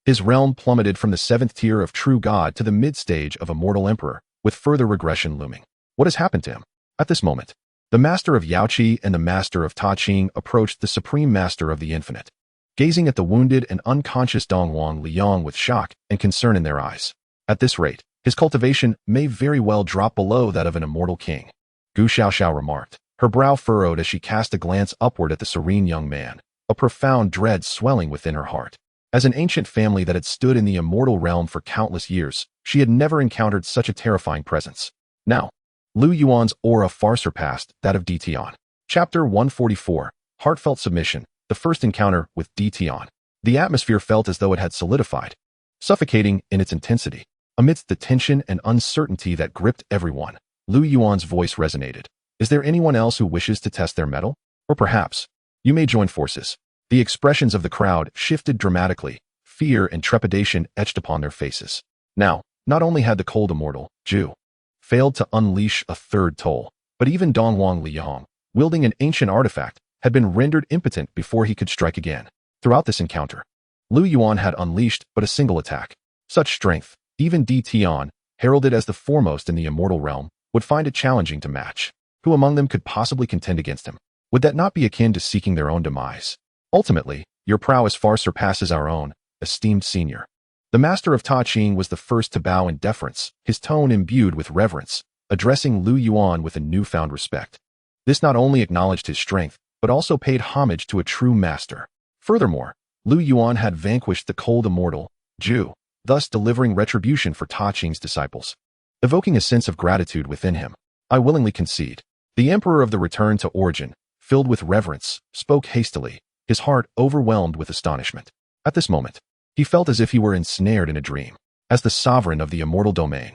His realm plummeted from the 7th tier of true god to the mid-stage of immortal emperor, with further regression looming. What has happened to him? At this moment, the master of Yaoqi and the master of Ta Ching approached the supreme master of the infinite, gazing at the wounded and unconscious Dongwang Liang with shock and concern in their eyes. At this rate, his cultivation may very well drop below that of an immortal king. Gu Xiaoxiao remarked, her brow furrowed as she cast a glance upward at the serene young man, a profound dread swelling within her heart. As an ancient family that had stood in the immortal realm for countless years, she had never encountered such a terrifying presence. Now, Lu Yuan's aura far surpassed that of Tian. Chapter 144, Heartfelt Submission, the first encounter with Tian. The atmosphere felt as though it had solidified, suffocating in its intensity. Amidst the tension and uncertainty that gripped everyone, Lu Yuan's voice resonated. Is there anyone else who wishes to test their mettle? Or perhaps, you may join forces. The expressions of the crowd shifted dramatically, fear and trepidation etched upon their faces. Now, not only had the cold immortal, Zhu, failed to unleash a third toll, but even Dongwang Liang, wielding an ancient artifact, had been rendered impotent before he could strike again. Throughout this encounter, Lu Yuan had unleashed but a single attack. Such strength, even Tian, heralded as the foremost in the immortal realm, would find it challenging to match. Who among them could possibly contend against him? Would that not be akin to seeking their own demise? Ultimately, your prowess far surpasses our own, esteemed senior. The master of Ta Ching was the first to bow in deference, his tone imbued with reverence, addressing Lu Yuan with a newfound respect. This not only acknowledged his strength, but also paid homage to a true master. Furthermore, Lu Yuan had vanquished the cold immortal, Zhu, thus delivering retribution for Ta Ching's disciples. Evoking a sense of gratitude within him, I willingly concede. The emperor of the return to origin, filled with reverence, spoke hastily, his heart overwhelmed with astonishment. At this moment, he felt as if he were ensnared in a dream. As the sovereign of the immortal domain,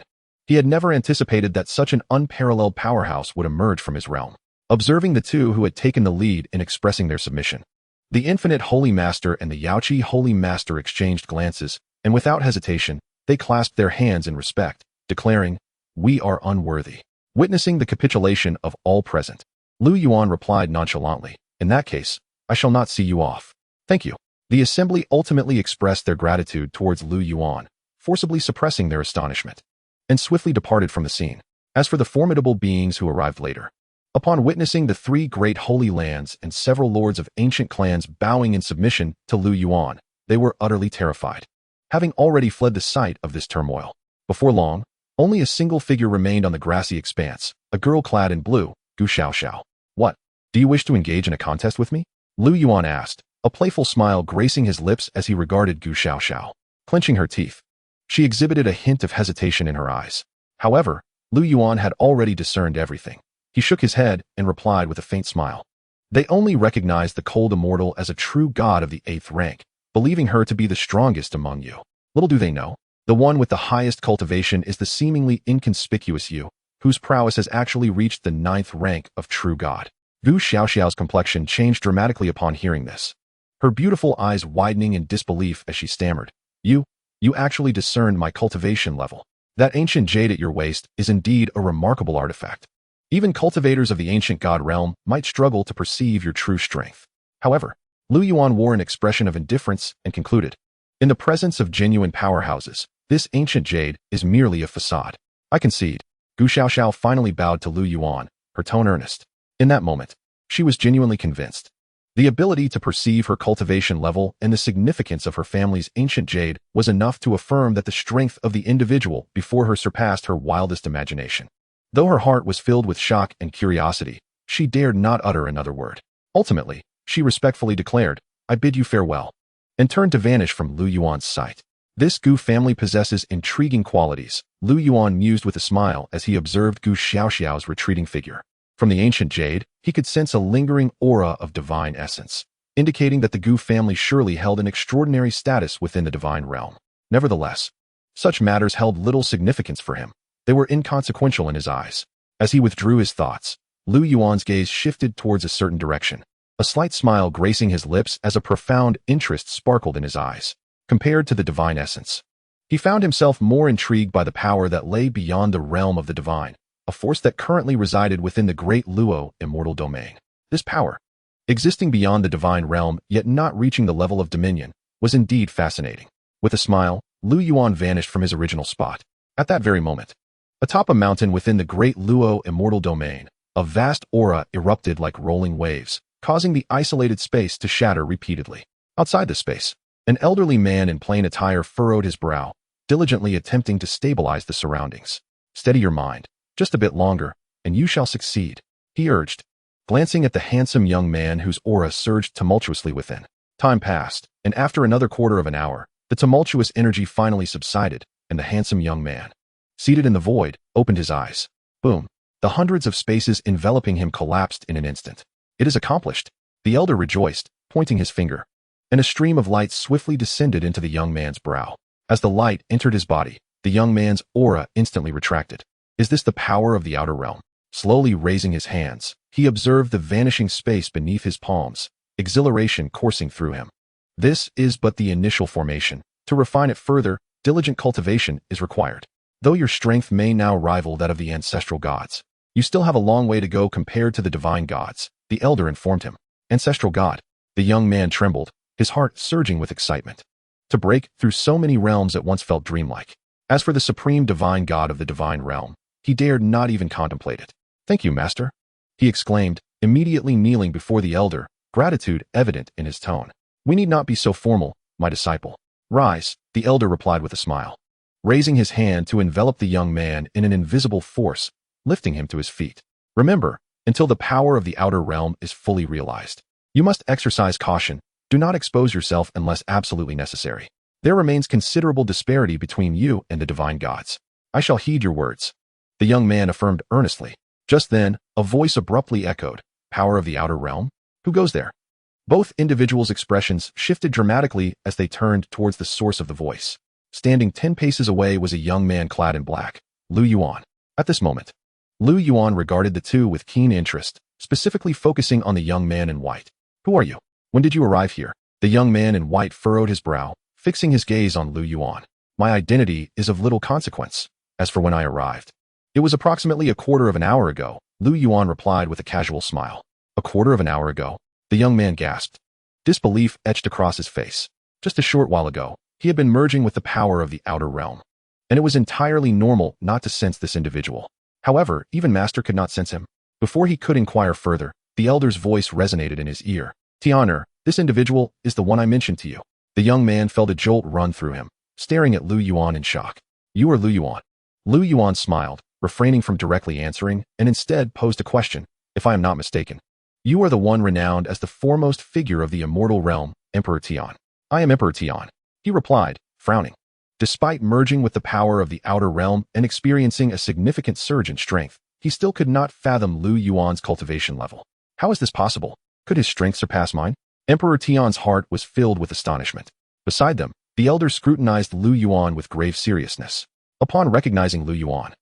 he had never anticipated that such an unparalleled powerhouse would emerge from his realm. Observing the two who had taken the lead in expressing their submission, the infinite holy master and the Yaoqi holy master exchanged glances, and without hesitation, they clasped their hands in respect, declaring, "We are unworthy." Witnessing the capitulation of all present, Lu Yuan replied nonchalantly, "In that case, I shall not see you off. Thank you." The assembly ultimately expressed their gratitude towards Lu Yuan, forcibly suppressing their astonishment, and swiftly departed from the scene. As for the formidable beings who arrived later, upon witnessing the 3 great holy lands and several lords of ancient clans bowing in submission to Lu Yuan, they were utterly terrified, having already fled the site of this turmoil. Before long, only a single figure remained on the grassy expanse, a girl clad in blue, Gu Xiaoxiao. "What? Do you wish to engage in a contest with me?" Lu Yuan asked, a playful smile gracing his lips as he regarded Gu Xiaoxiao. Clenching her teeth, she exhibited a hint of hesitation in her eyes. However, Lu Yuan had already discerned everything. He shook his head and replied with a faint smile. "They only recognize the cold immortal as a true god of the 8th rank, believing her to be the strongest among you. Little do they know, the one with the highest cultivation is the seemingly inconspicuous you, whose prowess has actually reached the 9th rank of true god." Gu Xiaoxiao's complexion changed dramatically upon hearing this, her beautiful eyes widening in disbelief as she stammered, You actually discerned my cultivation level. That ancient jade at your waist is indeed a remarkable artifact. Even cultivators of the ancient god realm might struggle to perceive your true strength." However, Lu Yuan wore an expression of indifference and concluded, "In the presence of genuine powerhouses, this ancient jade is merely a facade. I concede." Gu Xiaoxiao finally bowed to Lu Yuan, her tone earnest. In that moment, she was genuinely convinced. The ability to perceive her cultivation level and the significance of her family's ancient jade was enough to affirm that the strength of the individual before her surpassed her wildest imagination. Though her heart was filled with shock and curiosity, she dared not utter another word. Ultimately, she respectfully declared, "I bid you farewell," and turned to vanish from Lu Yuan's sight. This Gu family possesses intriguing qualities, Lu Yuan mused with a smile as he observed Gu Xiaoxiao's retreating figure. From the ancient jade, he could sense a lingering aura of divine essence, indicating that the Gu family surely held an extraordinary status within the divine realm. Nevertheless, such matters held little significance for him. They were inconsequential in his eyes. As he withdrew his thoughts, Lu Yuan's gaze shifted towards a certain direction, a slight smile gracing his lips as a profound interest sparkled in his eyes. Compared to the divine essence, he found himself more intrigued by the power that lay beyond the realm of the divine, a force that currently resided within the great Luo immortal domain. This power, existing beyond the divine realm yet not reaching the level of dominion, was indeed fascinating. With a smile, Lu Yuan vanished from his original spot. At that very moment, atop a mountain within the great Luo immortal domain, a vast aura erupted like rolling waves, causing the isolated space to shatter repeatedly. Outside the space, an elderly man in plain attire furrowed his brow, diligently attempting to stabilize the surroundings. Steady your mind, just a bit longer, and you shall succeed, he urged, glancing at the handsome young man whose aura surged tumultuously within. Time passed, and after another quarter of an hour, the tumultuous energy finally subsided, and the handsome young man, seated in the void, opened his eyes. Boom. The hundreds of spaces enveloping him collapsed in an instant. It is accomplished, the elder rejoiced, pointing his finger, and a stream of light swiftly descended into the young man's brow. As the light entered his body, the young man's aura instantly retracted. Is this the power of the outer realm? Slowly raising his hands, he observed the vanishing space beneath his palms, exhilaration coursing through him. This is but the initial formation. To refine it further, diligent cultivation is required. Though your strength may now rival that of the ancestral gods, you still have a long way to go compared to the divine gods, the elder informed him. Ancestral god. The young man trembled, his heart surging with excitement. To break through so many realms at once felt dreamlike. As for the supreme divine god of the divine realm, he dared not even contemplate it. Thank you, master, he exclaimed, immediately kneeling before the elder, gratitude evident in his tone. We need not be so formal, my disciple. Rise, the elder replied with a smile, raising his hand to envelop the young man in an invisible force, lifting him to his feet. Remember, until the power of the outer realm is fully realized, you must exercise caution. Do not expose yourself unless absolutely necessary. There remains considerable disparity between you and the divine gods. I shall heed your words, the young man affirmed earnestly. Just then, a voice abruptly echoed, Power of the outer realm? Who goes there? Both individuals' expressions shifted dramatically as they turned towards the source of the voice. Standing 10 paces away was a young man clad in black, Lu Yuan. At this moment, Lu Yuan regarded the two with keen interest, specifically focusing on the young man in white. Who are you? When did you arrive here? The young man in white furrowed his brow, fixing his gaze on Lu Yuan. My identity is of little consequence. As for when I arrived, it was approximately a quarter of an hour ago, Lu Yuan replied with a casual smile. A quarter of an hour ago? The young man gasped. Disbelief etched across his face. Just a short while ago, he had been merging with the power of the outer realm, and it was entirely normal not to sense this individual. However, even Master could not sense him. Before he could inquire further, the elder's voice resonated in his ear. Tian'er, this individual is the one I mentioned to you. The young man felt a jolt run through him, staring at Lu Yuan in shock. You are Lu Yuan. Lu Yuan smiled, refraining from directly answering, and instead posed a question. If I am not mistaken, you are the one renowned as the foremost figure of the immortal realm, Emperor Tian. I am Emperor Tian, he replied, frowning. Despite merging with the power of the outer realm and experiencing a significant surge in strength, he still could not fathom Lu Yuan's cultivation level. How is this possible? Could his strength surpass mine? Emperor Tian's heart was filled with astonishment. Beside them, the elder scrutinized Lu Yuan with grave seriousness. Upon recognizing Lu Yuan,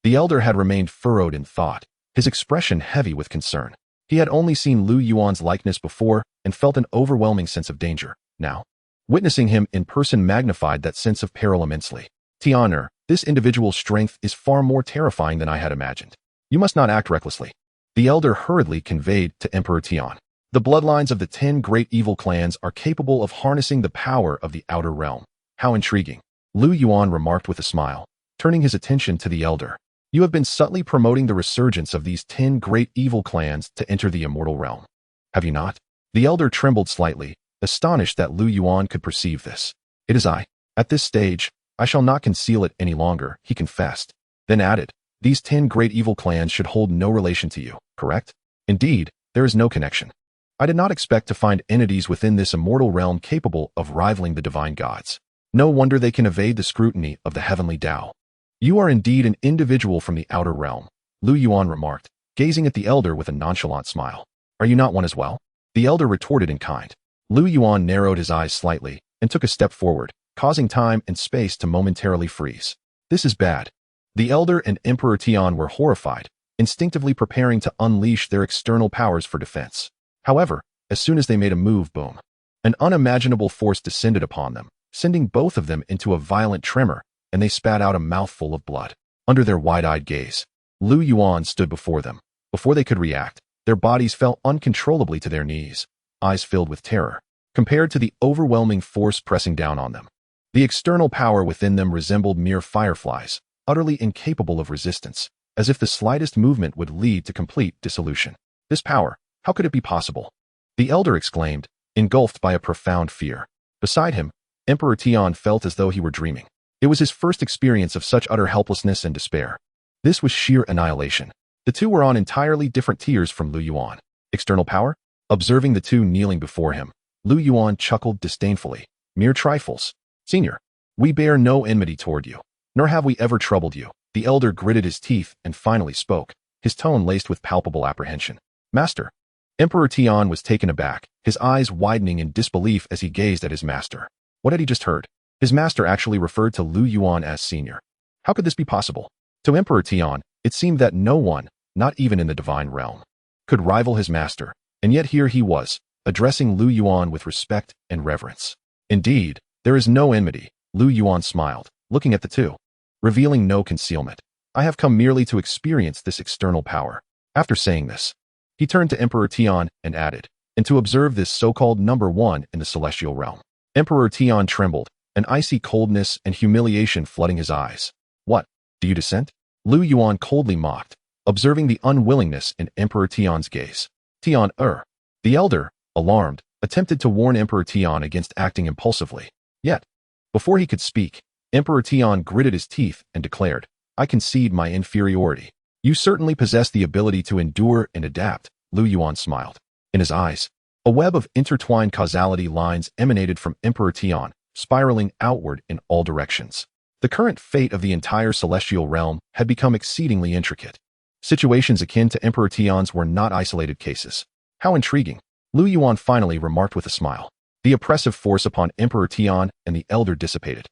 the elder had remained furrowed in thought, his expression heavy with concern. He had only seen Lu Yuan's likeness before and felt an overwhelming sense of danger. Now, witnessing him in person magnified that sense of peril immensely. Tian'er, this individual's strength is far more terrifying than I had imagined. You must not act recklessly, the elder hurriedly conveyed to Emperor Tian. The bloodlines of the 10 great evil clans are capable of harnessing the power of the outer realm. How intriguing, Lu Yuan remarked with a smile, turning his attention to the elder. You have been subtly promoting the resurgence of these 10 great evil clans to enter the immortal realm. Have you not? The elder trembled slightly, astonished that Lu Yuan could perceive this. It is I. At this stage, I shall not conceal it any longer, he confessed, then added, these 10 great evil clans should hold no relation to you, correct? Indeed, there is no connection. I did not expect to find entities within this immortal realm capable of rivaling the divine gods. No wonder they can evade the scrutiny of the heavenly Tao. You are indeed an individual from the outer realm, Lu Yuan remarked, gazing at the elder with a nonchalant smile. Are you not one as well? The elder retorted in kind. Lu Yuan narrowed his eyes slightly and took a step forward, causing time and space to momentarily freeze. This is bad. The elder and Emperor Tian were horrified, instinctively preparing to unleash their external powers for defense. However, as soon as they made a move, boom, an unimaginable force descended upon them, sending both of them into a violent tremor, and they spat out a mouthful of blood. Under their wide-eyed gaze, Lu Yuan stood before them. Before they could react, their bodies fell uncontrollably to their knees, eyes filled with terror, compared to the overwhelming force pressing down on them. The external power within them resembled mere fireflies, utterly incapable of resistance, as if the slightest movement would lead to complete dissolution. This power, how could it be possible? The elder exclaimed, engulfed by a profound fear. Beside him, Emperor Tian felt as though he were dreaming. It was his first experience of such utter helplessness and despair. This was sheer annihilation. The two were on entirely different tiers from Lu Yuan. External power? Observing the two kneeling before him, Lu Yuan chuckled disdainfully. Mere trifles. Senior, we bear no enmity toward you, nor have we ever troubled you. The elder gritted his teeth and finally spoke, his tone laced with palpable apprehension. Master. Emperor Tian was taken aback, his eyes widening in disbelief as he gazed at his master. What had he just heard? His master actually referred to Lu Yuan as senior. How could this be possible? To Emperor Tian, it seemed that no one, not even in the divine realm, could rival his master, and yet here he was, addressing Lu Yuan with respect and reverence. Indeed, there is no enmity, Lu Yuan smiled, looking at the two, revealing no concealment. I have come merely to experience this external power. After saying this, he turned to Emperor Tian and added, and to observe this so-called number one in the celestial realm. Emperor Tian trembled, an icy coldness and humiliation flooding his eyes. What, do you dissent? Lu Yuan coldly mocked, observing the unwillingness in Emperor Tian's gaze. Tian, The elder, alarmed, attempted to warn Emperor Tian against acting impulsively. Yet, before he could speak, Emperor Tian gritted his teeth and declared, I concede my inferiority. You certainly possess the ability to endure and adapt, Lu Yuan smiled. In his eyes, a web of intertwined causality lines emanated from Emperor Tian, spiraling outward in all directions. The current fate of the entire celestial realm had become exceedingly intricate. Situations akin to Emperor Tian's were not isolated cases. How intriguing, Lu Yuan finally remarked with a smile. The oppressive force upon Emperor Tian and the elder dissipated,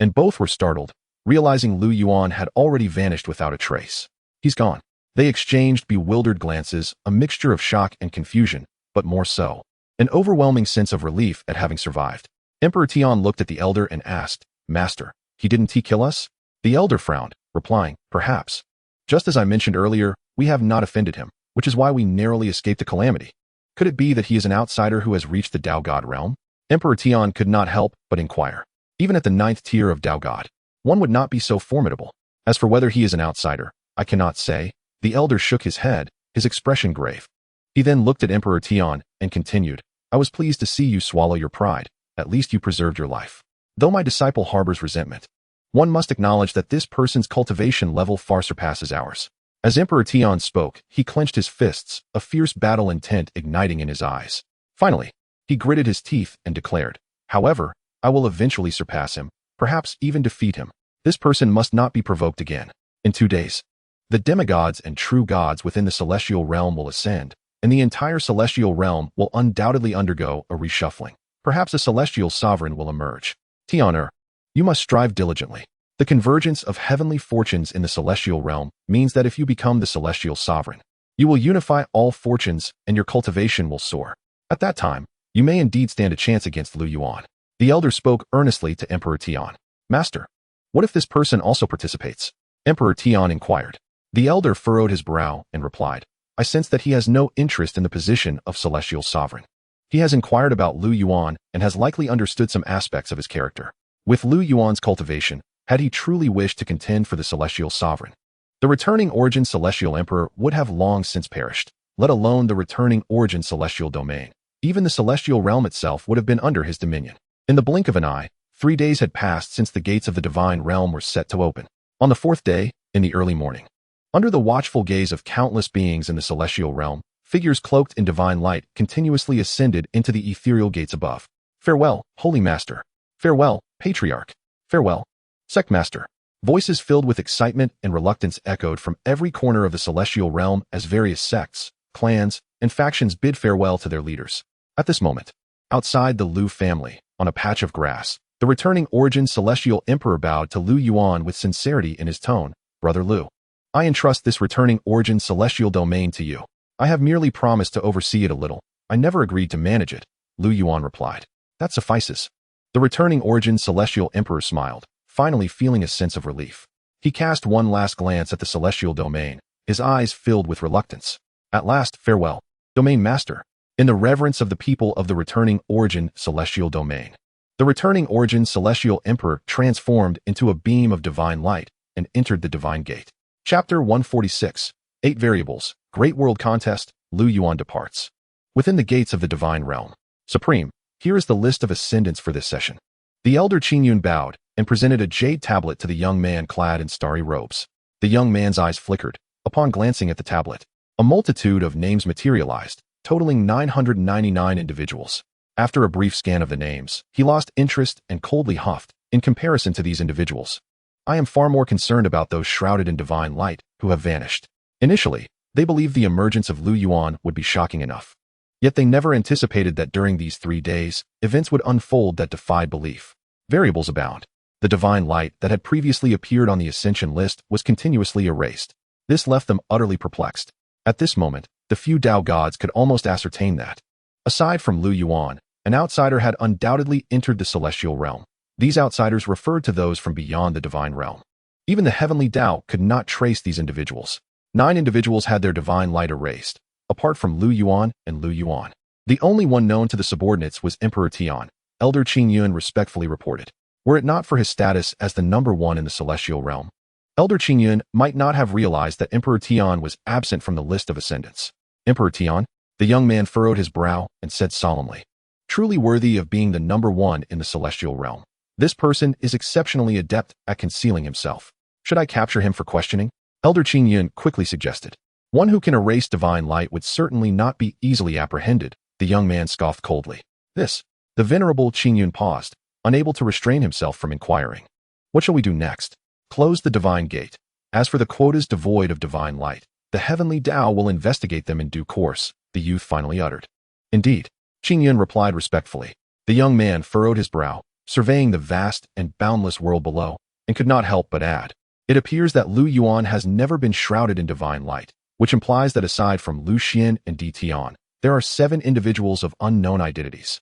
and both were startled, realizing Lu Yuan had already vanished without a trace. He's gone. They exchanged bewildered glances, a mixture of shock and confusion, but more so, an overwhelming sense of relief at having survived. Emperor Tian looked at the elder and asked, Master, didn't he kill us? The elder frowned, replying, Perhaps. Just as I mentioned earlier, we have not offended him, which is why we narrowly escaped the calamity. Could it be that he is an outsider who has reached the Tao God realm? Emperor Tian could not help but inquire. Even at the 9th tier of Tao God, one would not be so formidable. As for whether he is an outsider, I cannot say. The elder shook his head, his expression grave. He then looked at Emperor Tian and continued, I was pleased to see you swallow your pride. At least you preserved your life. Though my disciple harbors resentment, one must acknowledge that this person's cultivation level far surpasses ours. As Emperor Tian spoke, he clenched his fists, a fierce battle intent igniting in his eyes. Finally, he gritted his teeth and declared, However, I will eventually surpass him, perhaps even defeat him. This person must not be provoked again. In 2 days, the demigods and true gods within the celestial realm will ascend, and the entire celestial realm will undoubtedly undergo a reshuffling. Perhaps a celestial sovereign will emerge. Tian, you must strive diligently. The convergence of heavenly fortunes in the celestial realm means that if you become the celestial sovereign, you will unify all fortunes and your cultivation will soar. At that time, you may indeed stand a chance against Lu Yuan. The elder spoke earnestly to Emperor Tian. Master, what if this person also participates? Emperor Tian inquired. The elder furrowed his brow and replied, I sense that he has no interest in the position of celestial sovereign. He has inquired about Lu Yuan and has likely understood some aspects of his character. With Lu Yuan's cultivation, had he truly wished to contend for the celestial sovereign, the returning origin celestial emperor would have long since perished, let alone the returning origin celestial domain. Even the celestial realm itself would have been under his dominion. In the blink of an eye, 3 days had passed since the gates of the divine realm were set to open. On the 4th day, in the early morning, under the watchful gaze of countless beings in the celestial realm, figures cloaked in divine light continuously ascended into the ethereal gates above. Farewell, Holy Master. Farewell, Patriarch. Farewell, Sect Master. Voices filled with excitement and reluctance echoed from every corner of the celestial realm as various sects, clans, and factions bid farewell to their leaders. At this moment, outside the Lu family, on a patch of grass, the returning origin celestial emperor bowed to Lu Yuan with sincerity in his tone. Brother Lu, I entrust this returning origin celestial domain to you. I have merely promised to oversee it a little. I never agreed to manage it, Lu Yuan replied. That suffices. The returning origin celestial emperor smiled, finally feeling a sense of relief. He cast one last glance at the celestial domain, his eyes filled with reluctance. At last, farewell, Domain Master. In the reverence of the people of the returning origin celestial domain, The returning origin celestial emperor transformed into a beam of divine light and entered the divine gate. Chapter 146, 8 Variables, Great World Contest, Yuan departs. Within the gates of the divine realm. Supreme, here is the list of ascendants for this session. The elder Yuan bowed and presented a jade tablet to the young man clad in starry robes. The young man's eyes flickered upon glancing at the tablet. A multitude of names materialized, totaling 999 individuals. After a brief scan of the names, he lost interest and coldly huffed. In comparison to these individuals, I am far more concerned about those shrouded in divine light who have vanished. Initially, they believed the emergence of Yuan would be shocking enough. Yet they never anticipated that during these 3 days, events would unfold that defied belief. Variables abound. The divine light that had previously appeared on the ascension list was continuously erased. This left them utterly perplexed. At this moment, the few Tao gods could almost ascertain that, aside from Yuan, an outsider had undoubtedly entered the celestial realm. These outsiders referred to those from beyond the divine realm. Even the heavenly Tao could not trace these individuals. 9 individuals had their divine light erased, apart from Yuan and Yuan. The only one known to the subordinates was Emperor Tian, Elder Yuan respectfully reported. Were it not for his status as the number 1 in the celestial realm, Elder Yuan might not have realized that Emperor Tian was absent from the list of ascendants. Emperor Tian, the young man furrowed his brow and said solemnly, truly worthy of being the number 1 in the celestial realm. This person is exceptionally adept at concealing himself. Should I capture him for questioning? Elder Yuan quickly suggested. One who can erase divine light would certainly not be easily apprehended, the young man scoffed coldly. The venerable Yuan paused, unable to restrain himself from inquiring. What shall we do next? Close the divine gate. As for the quotas devoid of divine light, the heavenly Tao will investigate them in due course, the youth finally uttered. Indeed, Yuan replied respectfully. The young man furrowed his brow, surveying the vast and boundless world below, and could not help but add, it appears that Yuan has never been shrouded in divine light, which implies that aside from Xian and Tian, there are 7 individuals of unknown identities.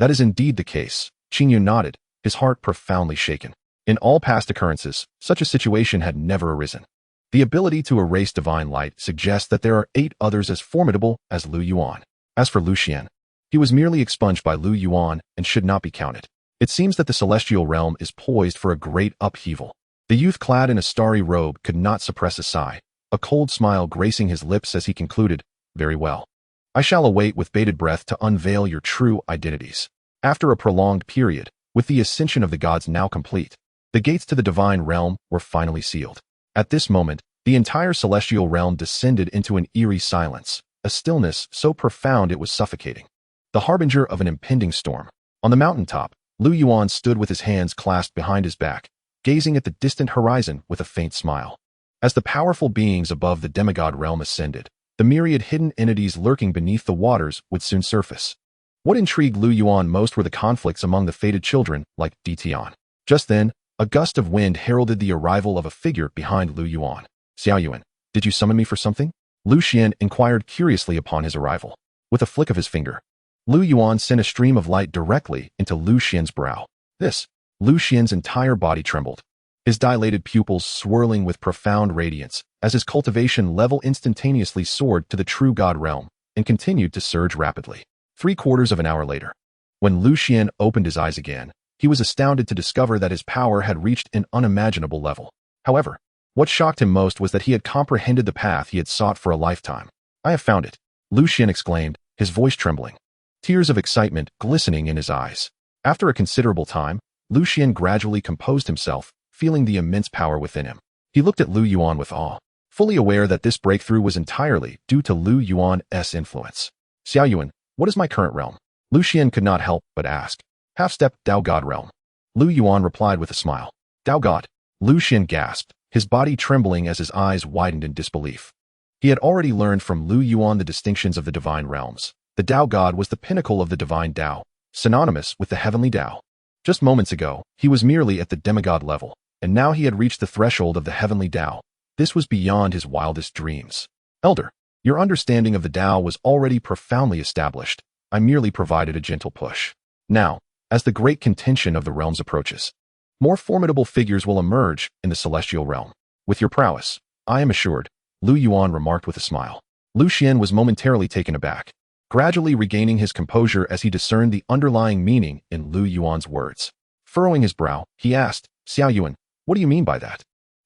That is indeed the case. Yuan nodded, his heart profoundly shaken. In all past occurrences, such a situation had never arisen. The ability to erase divine light suggests that there are 8 others as formidable as Yuan. As for Xian, he was merely expunged by Yuan and should not be counted. It seems that the celestial realm is poised for a great upheaval. The youth clad in a starry robe could not suppress a sigh, a cold smile gracing his lips as he concluded, very well. I shall await with bated breath to unveil your true identities. After a prolonged period, with the ascension of the gods now complete, the gates to the divine realm were finally sealed. At this moment, the entire celestial realm descended into an eerie silence, a stillness so profound it was suffocating. The harbinger of an impending storm. On the mountaintop, Yuan stood with his hands clasped behind his back, gazing at the distant horizon with a faint smile. As the powerful beings above the demigod realm ascended, the myriad hidden entities lurking beneath the waters would soon surface. What intrigued Yuan most were the conflicts among the fated children, like Tian. Just then, a gust of wind heralded the arrival of a figure behind Yuan. Xiao Yuan, did you summon me for something? Xian inquired curiously upon his arrival. With a flick of his finger, Yuan sent a stream of light directly into Xian's brow. Xian's entire body trembled, his dilated pupils swirling with profound radiance as his cultivation level instantaneously soared to the true god realm and continued to surge rapidly. 3/4 of an hour later, when Xian opened his eyes again, he was astounded to discover that his power had reached an unimaginable level. However, what shocked him most was that he had comprehended the path he had sought for a lifetime. I have found it, Xian exclaimed, his voice trembling, tears of excitement glistening in his eyes. After a considerable time, Xian gradually composed himself, feeling the immense power within him. He looked at Yuan with awe, fully aware that this breakthrough was entirely due to Yuan's influence. Xiao Yuan, what is my current realm? Xian could not help but ask. Half-step Tao God realm. Yuan replied with a smile. Tao God. Xian gasped, his body trembling as his eyes widened in disbelief. He had already learned from Yuan the distinctions of the divine realms. The Tao God was the pinnacle of the divine Tao, synonymous with the heavenly Tao. Just moments ago, he was merely at the demigod level, and now he had reached the threshold of the heavenly Tao. This was beyond his wildest dreams. Elder, your understanding of the Tao was already profoundly established. I merely provided a gentle push. Now, as the great contention of the realms approaches, more formidable figures will emerge in the celestial realm. With your prowess, I am assured, Yuan remarked with a smile. Xian was momentarily taken aback. gradually regaining his composure as he discerned the underlying meaning in Lu Yuan's words. Furrowing his brow, he asked, "Xiao Yuan, what do you mean by that?"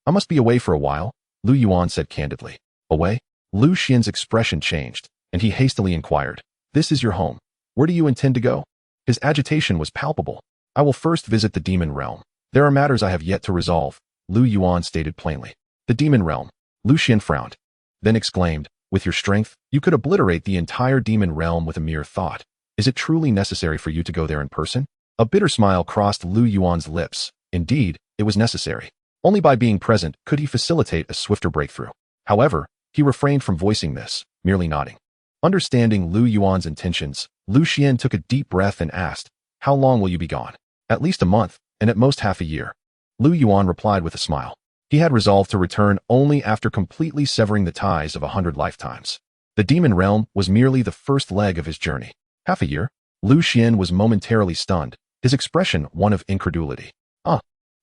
"I must be away for a while," Lu Yuan said candidly. "Away?" Lu Xian's expression changed, and he hastily inquired, "This is your home. Where do you intend to go?" His agitation was palpable. "I will first visit the demon realm. There are matters I have yet to resolve," Lu Yuan stated plainly. "The demon realm?" Lu Xian frowned, then exclaimed, "With your strength, you could obliterate the entire demon realm with a mere thought. Is it truly necessary for you to go there in person?" A bitter smile crossed Lu Yuan's lips. Indeed, it was necessary. Only by being present could he facilitate a swifter breakthrough. However, he refrained from voicing this, merely nodding. Understanding Lu Yuan's intentions, Lu Xian took a deep breath and asked, "How long will you be gone?" "At least a month, and at most half a year," Lu Yuan replied with a smile. He had resolved to return only after completely severing the ties of 100 lifetimes. The demon realm was merely the first leg of his journey. Half a year? Lu Xian was momentarily stunned, his expression one of incredulity.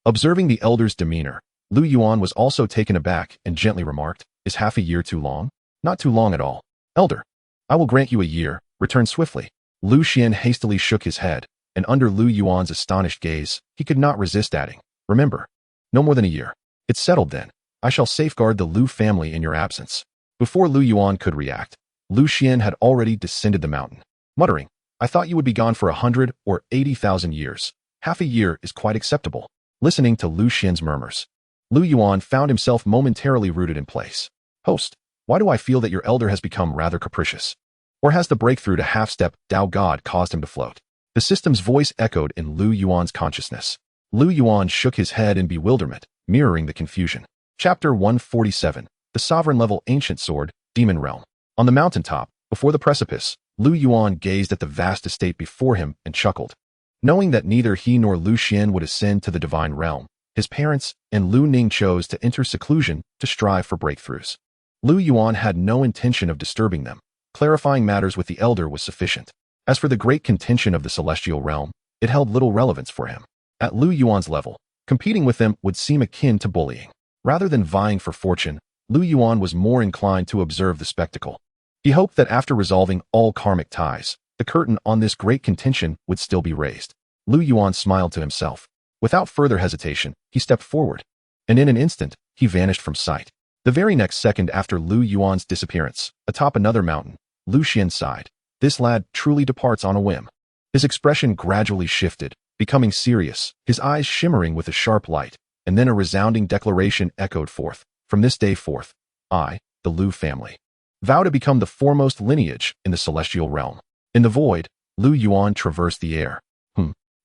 Observing the elder's demeanor, Lu Yuan was also taken aback and gently remarked, "Is half a year too long?" "Not too long at all. Elder, I will grant you a year. Return swiftly." Lu Xian hastily shook his head, and under Lu Yuan's astonished gaze, he could not resist adding, "Remember, no more than a year." "It's settled then. I shall safeguard the Lu family in your absence." Before Lu Yuan could react, Lu Xian had already descended the mountain, muttering, "I thought you would be gone for 100 or 80,000 years. Half a year is quite acceptable." Listening to Lu Xian's murmurs, Lu Yuan found himself momentarily rooted in place. "Host, why do I feel that your elder has become rather capricious? Or has the breakthrough to half-step Dao God caused him to float?" The system's voice echoed in Lu Yuan's consciousness. Lu Yuan shook his head in bewilderment, mirroring the confusion. Chapter 147, The Sovereign-Level Ancient Sword, Demon Realm. On the mountaintop, before the precipice, Lu Yuan gazed at the vast estate before him and chuckled. Knowing that neither he nor Lu Xian would ascend to the divine realm, his parents and Lu Ning chose to enter seclusion to strive for breakthroughs. Lu Yuan had no intention of disturbing them. Clarifying matters with the elder was sufficient. As for the great contention of the celestial realm, it held little relevance for him. At Lu Yuan's level, competing with them would seem akin to bullying. Rather than vying for fortune, Lu Yuan was more inclined to observe the spectacle. He hoped that after resolving all karmic ties, the curtain on this great contention would still be raised. Lu Yuan smiled to himself. Without further hesitation, he stepped forward, and in an instant, he vanished from sight. The very next second after Lu Yuan's disappearance, atop another mountain, Lu Xian sighed. This lad truly departs on a whim. His expression gradually shifted, becoming serious, his eyes shimmering with a sharp light, and then a resounding declaration echoed forth. "From this day forth, I, the Lu family, vow to become the foremost lineage in the celestial realm." In the void, Lu Yuan traversed the air.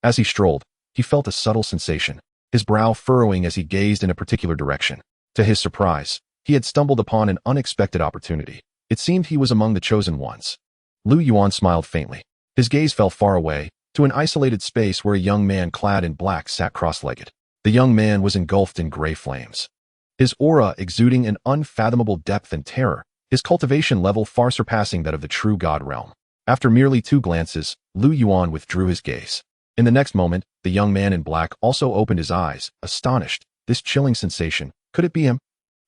As he strolled, he felt a subtle sensation, his brow furrowing as he gazed in a particular direction. To his surprise, he had stumbled upon an unexpected opportunity. It seemed he was among the chosen ones. Lu Yuan smiled faintly. His gaze fell far away, to an isolated space where a young man clad in black sat cross-legged. The young man was engulfed in gray flames, his aura exuding an unfathomable depth and terror, his cultivation level far surpassing that of the true God realm. After merely 2 glances, Lu Yuan withdrew his gaze. In the next moment, the young man in black also opened his eyes, astonished. This chilling sensation, could it be him?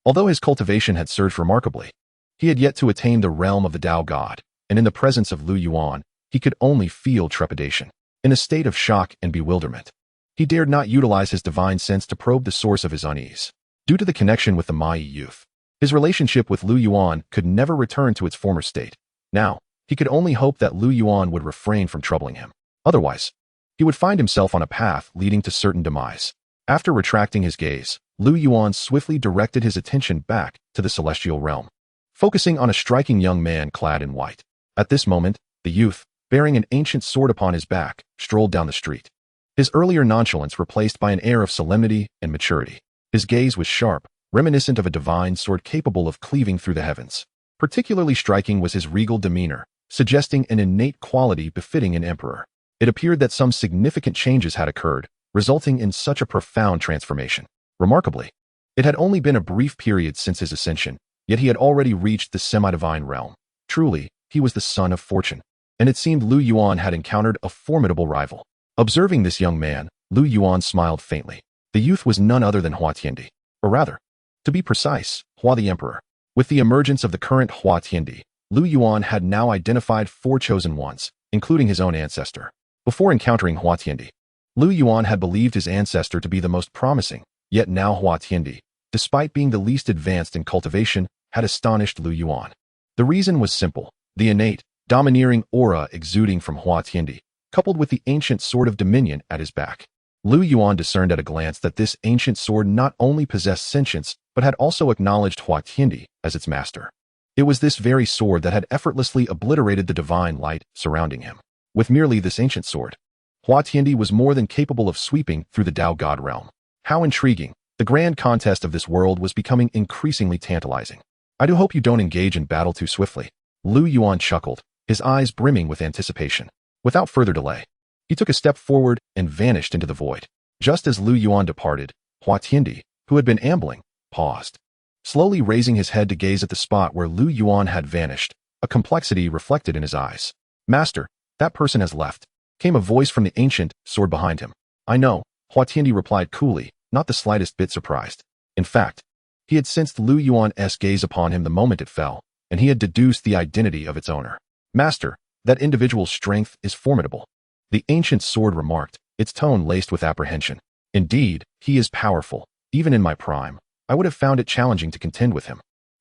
Although his cultivation had surged remarkably, he had yet to attain the realm of the Dao God, and in the presence of Lu Yuan, he could only feel trepidation. In a state of shock and bewilderment, he dared not utilize his divine sense to probe the source of his unease. Due to the connection with the Mai youth, his relationship with Lu Yuan could never return to its former state. Now, he could only hope that Lu Yuan would refrain from troubling him. Otherwise, he would find himself on a path leading to certain demise. After retracting his gaze, Lu Yuan swiftly directed his attention back to the celestial realm, focusing on a striking young man clad in white. At this moment, the youth, bearing an ancient sword upon his back, strolled down the street. His earlier nonchalance replaced by an air of solemnity and maturity. His gaze was sharp, reminiscent of a divine sword capable of cleaving through the heavens. Particularly striking was his regal demeanor, suggesting an innate quality befitting an emperor. It appeared that some significant changes had occurred, resulting in such a profound transformation. Remarkably, it had only been a brief period since his ascension, yet he had already reached the semi-divine realm. Truly, he was the son of fortune, and it seemed Lu Yuan had encountered a formidable rival. Observing this young man, Lu Yuan smiled faintly. The youth was none other than Hua Tiandi, or rather, to be precise, Hua the Emperor. With the emergence of the current Hua Tiandi, Lu Yuan had now identified 4 chosen ones, including his own ancestor. Before encountering Hua Tiandi, Lu Yuan had believed his ancestor to be the most promising, yet now Hua Tiandi, despite being the least advanced in cultivation, had astonished Lu Yuan. The reason was simple: the innate, domineering aura exuding from Hua Tiandi, coupled with the ancient sword of dominion at his back. Lu Yuan discerned at a glance that this ancient sword not only possessed sentience, but had also acknowledged Hua Tiandi as its master. It was this very sword that had effortlessly obliterated the divine light surrounding him. With merely this ancient sword, Hua Tiandi was more than capable of sweeping through the Tao God realm. How intriguing! The grand contest of this world was becoming increasingly tantalizing. I do hope you don't engage in battle too swiftly. Lu Yuan chuckled, his eyes brimming with anticipation. Without further delay, he took a step forward and vanished into the void. Just as Lu Yuan departed, Hua Tiandi, who had been ambling, paused, slowly raising his head to gaze at the spot where Lu Yuan had vanished, a complexity reflected in his eyes. "Master, that person has left," came a voice from the ancient sword behind him. "I know," Hua Tiandi replied coolly, not the slightest bit surprised. In fact, he had sensed Lu Yuan's gaze upon him the moment it fell, and he had deduced the identity of its owner. "Master, that individual's strength is formidable," the ancient sword remarked, its tone laced with apprehension. "Indeed, he is powerful. Even in my prime, I would have found it challenging to contend with him."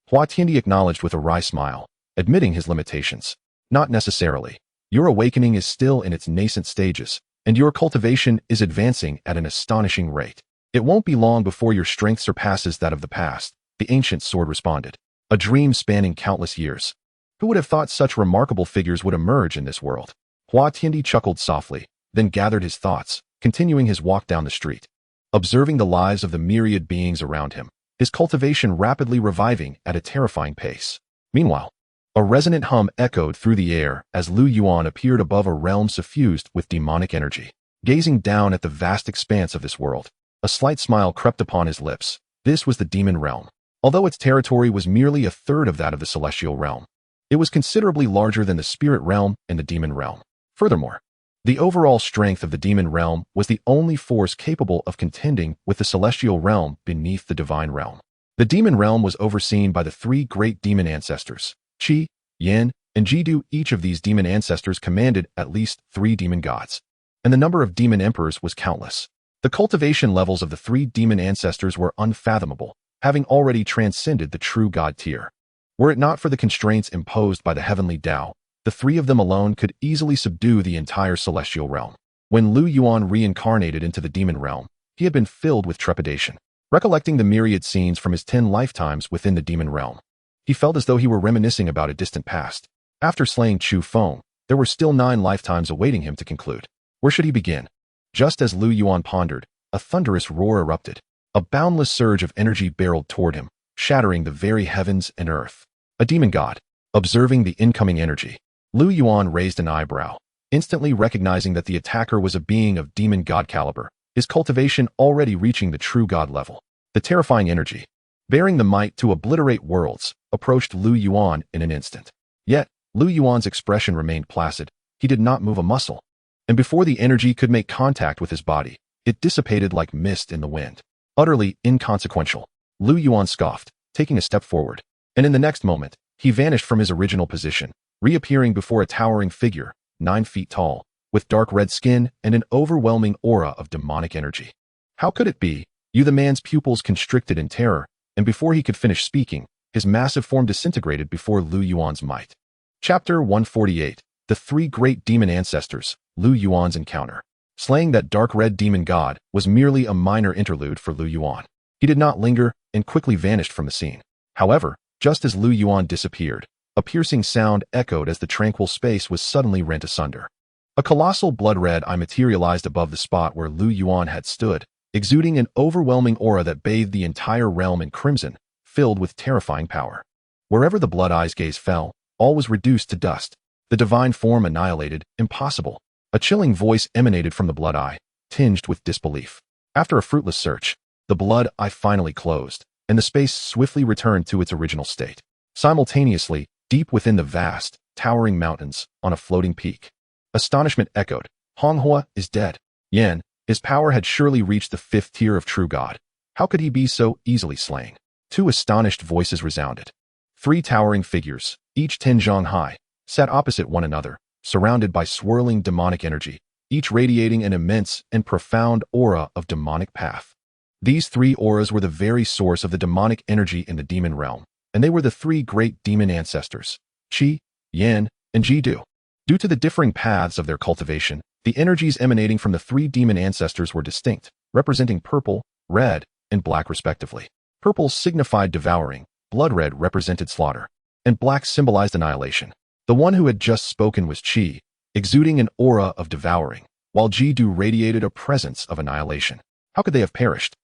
Hua Tiandi acknowledged with a wry smile, admitting his limitations. "Not necessarily. Your awakening is still in its nascent stages, and your cultivation is advancing at an astonishing rate. It won't be long before your strength surpasses that of the past," the ancient sword responded. "A dream spanning countless years. Who would have thought such remarkable figures would emerge in this world?" Hua Tiandi chuckled softly, then gathered his thoughts, continuing his walk down the street. Observing the lives of the myriad beings around him, his cultivation rapidly reviving at a terrifying pace. Meanwhile, a resonant hum echoed through the air as Lu Yuan appeared above a realm suffused with demonic energy. Gazing down at the vast expanse of this world, a slight smile crept upon his lips. This was the demon realm. Although its territory was merely a third of that of the celestial realm, it was considerably larger than the spirit realm and the demon realm. Furthermore, the overall strength of the demon realm was the only force capable of contending with the celestial realm beneath the divine realm. The demon realm was overseen by the 3 great demon ancestors, Qi, Yan, and Jidu. Each of these demon ancestors commanded at least 3 demon gods, and the number of demon emperors was countless. The cultivation levels of the 3 demon ancestors were unfathomable, having already transcended the true god tier. Were it not for the constraints imposed by the heavenly Tao, the 3 of them alone could easily subdue the entire celestial realm. When Lu Yuan reincarnated into the demon realm, he had been filled with trepidation. Recollecting the myriad scenes from his 10 lifetimes within the demon realm, he felt as though he were reminiscing about a distant past. After slaying Chu Feng, there were still 9 lifetimes awaiting him to conclude. Where should he begin? Just as Lu Yuan pondered, a thunderous roar erupted. A boundless surge of energy barreled toward him, shattering the very heavens and earth. A demon god. Observing the incoming energy, Lu Yuan raised an eyebrow, instantly recognizing that the attacker was a being of demon god caliber, his cultivation already reaching the true god level. The terrifying energy, bearing the might to obliterate worlds, approached Lu Yuan in an instant. Yet, Lu Yuan's expression remained placid. He did not move a muscle. And before the energy could make contact with his body, it dissipated like mist in the wind. Utterly inconsequential, Lu Yuan scoffed, taking a step forward. And in the next moment, he vanished from his original position, reappearing before a towering figure, 9 feet tall, with dark red skin and an overwhelming aura of demonic energy. How could it be? The man's pupils constricted in terror, and before he could finish speaking, his massive form disintegrated before Lu Yuan's might. Chapter 148. The 3 Great Demon Ancestors, Lu Yuan's Encounter. Slaying that dark red demon god was merely a minor interlude for Lu Yuan. He did not linger and quickly vanished from the scene. However, just as Lu Yuan disappeared, a piercing sound echoed as the tranquil space was suddenly rent asunder. A colossal blood-red eye materialized above the spot where Lu Yuan had stood, exuding an overwhelming aura that bathed the entire realm in crimson, filled with terrifying power. Wherever the blood eye's gaze fell, all was reduced to dust. The divine form annihilated. Impossible. A chilling voice emanated from the blood eye, tinged with disbelief. After a fruitless search, the blood eye finally closed, and the space swiftly returned to its original state. Simultaneously, deep within the vast, towering mountains, on a floating peak, astonishment echoed. Honghua is dead. Yan, his power had surely reached the 5th tier of true god. How could he be so easily slain? 2 astonished voices resounded. 3 towering figures, each 10 zhang high, sat opposite one another, surrounded by swirling demonic energy, each radiating an immense and profound aura of demonic path. These three auras were the very source of the demonic energy in the demon realm, and they were the three great demon ancestors, Qi, Yan, and Jidu. Due to the differing paths of their cultivation, the energies emanating from the three demon ancestors were distinct, representing purple, red, and black respectively. Purple signified devouring, blood red represented slaughter, and black symbolized annihilation. The one who had just spoken was Qi, exuding an aura of devouring, while Jidu radiated a presence of annihilation. How could they have perished?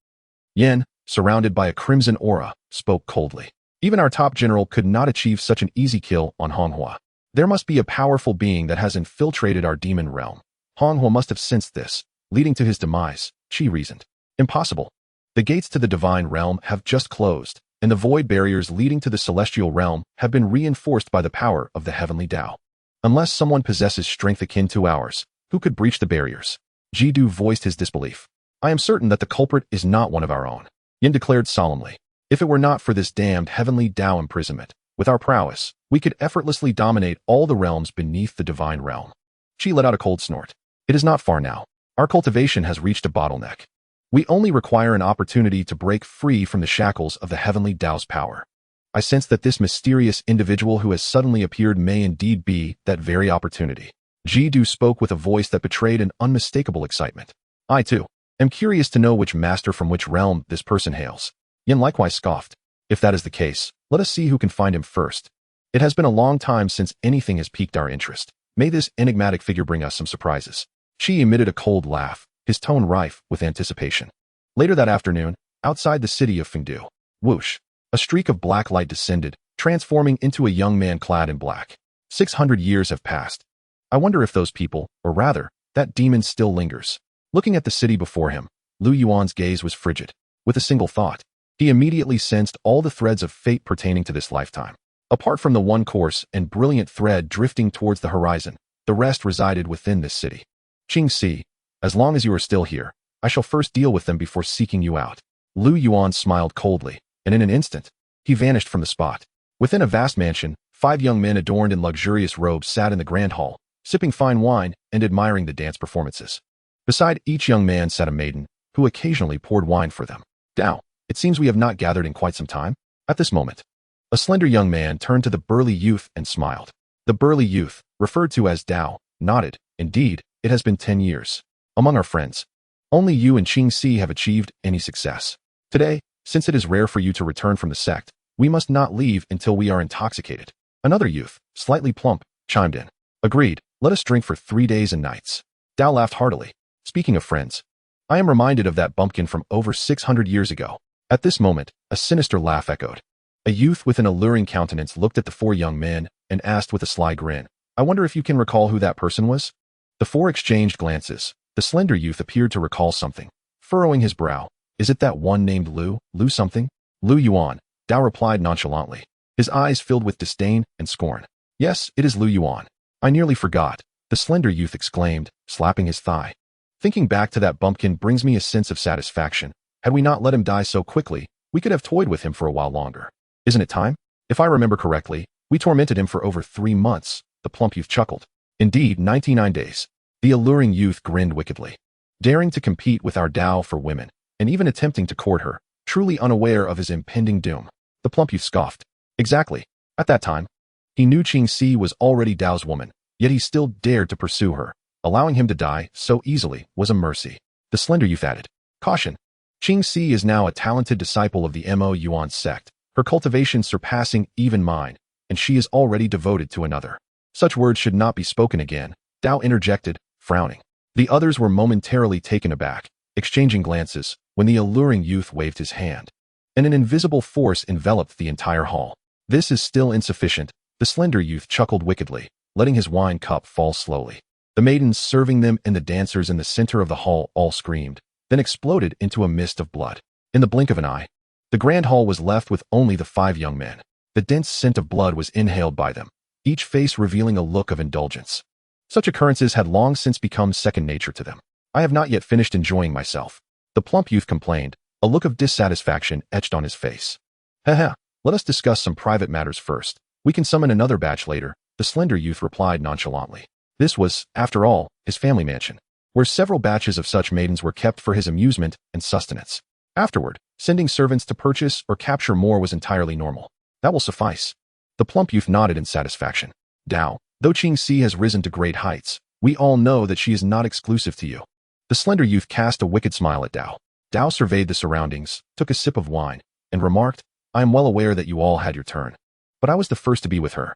Yan, surrounded by a crimson aura, spoke coldly. Even our top general could not achieve such an easy kill on Honghua. There must be a powerful being that has infiltrated our demon realm. Honghua must have sensed this, leading to his demise, Qi reasoned. Impossible. The gates to the divine realm have just closed, and the void barriers leading to the celestial realm have been reinforced by the power of the heavenly Tao. Unless someone possesses strength akin to ours, who could breach the barriers? Jidu voiced his disbelief. I am certain that the culprit is not one of our own, Yin declared solemnly. If it were not for this damned heavenly Tao imprisonment, with our prowess, we could effortlessly dominate all the realms beneath the divine realm. Qi let out a cold snort. It is not far now. Our cultivation has reached a bottleneck. We only require an opportunity to break free from the shackles of the heavenly Tao's power. I sense that this mysterious individual who has suddenly appeared may indeed be that very opportunity. Jidu spoke with a voice that betrayed an unmistakable excitement. I, too, am curious to know which master from which realm this person hails. Yin likewise scoffed. If that is the case, let us see who can find him first. It has been a long time since anything has piqued our interest. May this enigmatic figure bring us some surprises. Qi emitted a cold laugh, his tone rife with anticipation. Later that afternoon, outside the city of Fengdu, whoosh, a streak of black light descended, transforming into a young man clad in black. 600 years have passed. I wonder if those people, or rather, that demon still lingers. Looking at the city before him, Lu Yuan's gaze was frigid. With a single thought, he immediately sensed all the threads of fate pertaining to this lifetime. Apart from the one coarse and brilliant thread drifting towards the horizon, the rest resided within this city. Xianxia, as long as you are still here, I shall first deal with them before seeking you out. Lu Yuan smiled coldly, and in an instant, he vanished from the spot. Within a vast mansion, 5 young men adorned in luxurious robes sat in the grand hall, sipping fine wine and admiring the dance performances. Beside each young man sat a maiden, who occasionally poured wine for them. Dao, it seems we have not gathered in quite some time. At this moment, a slender young man turned to the burly youth and smiled. The burly youth, referred to as Dao, nodded. Indeed, it has been 10 years. Among our friends, only you and Xianxia have achieved any success. Today, since it is rare for you to return from the sect, we must not leave until we are intoxicated. Another youth, slightly plump, chimed in. Agreed, let us drink for 3 days and nights. Dao laughed heartily. Speaking of friends, I am reminded of that bumpkin from over 600 years ago. At this moment, a sinister laugh echoed. A youth with an alluring countenance looked at the 4 young men and asked with a sly grin, I wonder if you can recall who that person was? The 4 exchanged glances. The slender youth appeared to recall something. Furrowing his brow, is it that one named Lu? Lu something? Lu Yuan, Dao replied nonchalantly. His eyes filled with disdain and scorn. Yes, it is Lu Yuan. I nearly forgot, the slender youth exclaimed, slapping his thigh. Thinking back to that bumpkin brings me a sense of satisfaction. Had we not let him die so quickly, we could have toyed with him for a while longer. Isn't it time? If I remember correctly, we tormented him for over 3 months, the plump youth chuckled. Indeed, 99 days. The alluring youth grinned wickedly. Daring to compete with our Tao for women, and even attempting to court her, truly unaware of his impending doom. The plump youth scoffed. Exactly. At that time, he knew Xianxia was already Tao's woman, yet he still dared to pursue her. Allowing him to die so easily was a mercy. The slender youth added. Caution. Xianxia is now a talented disciple of the Mo Yuan sect, her cultivation surpassing even mine, and she is already devoted to another. Such words should not be spoken again, Dao interjected, frowning. The others were momentarily taken aback, exchanging glances, when the alluring youth waved his hand. And an invisible force enveloped the entire hall. This is still insufficient, the slender youth chuckled wickedly, letting his wine cup fall slowly. The maidens serving them and the dancers in the center of the hall all screamed, then exploded into a mist of blood. In the blink of an eye, the grand hall was left with only the 5 young men. The dense scent of blood was inhaled by them, each face revealing a look of indulgence. Such occurrences had long since become second nature to them. I have not yet finished enjoying myself, the plump youth complained, a look of dissatisfaction etched on his face. Haha, let us discuss some private matters first. We can summon another batch later, the slender youth replied nonchalantly. This was, after all, his family mansion, where several batches of such maidens were kept for his amusement and sustenance. Afterward, sending servants to purchase or capture more was entirely normal. That will suffice. The plump youth nodded in satisfaction. Dao, though Xianxia has risen to great heights, we all know that she is not exclusive to you. The slender youth cast a wicked smile at Dao. Dao surveyed the surroundings, took a sip of wine, and remarked, I am well aware that you all had your turn. But I was the first to be with her.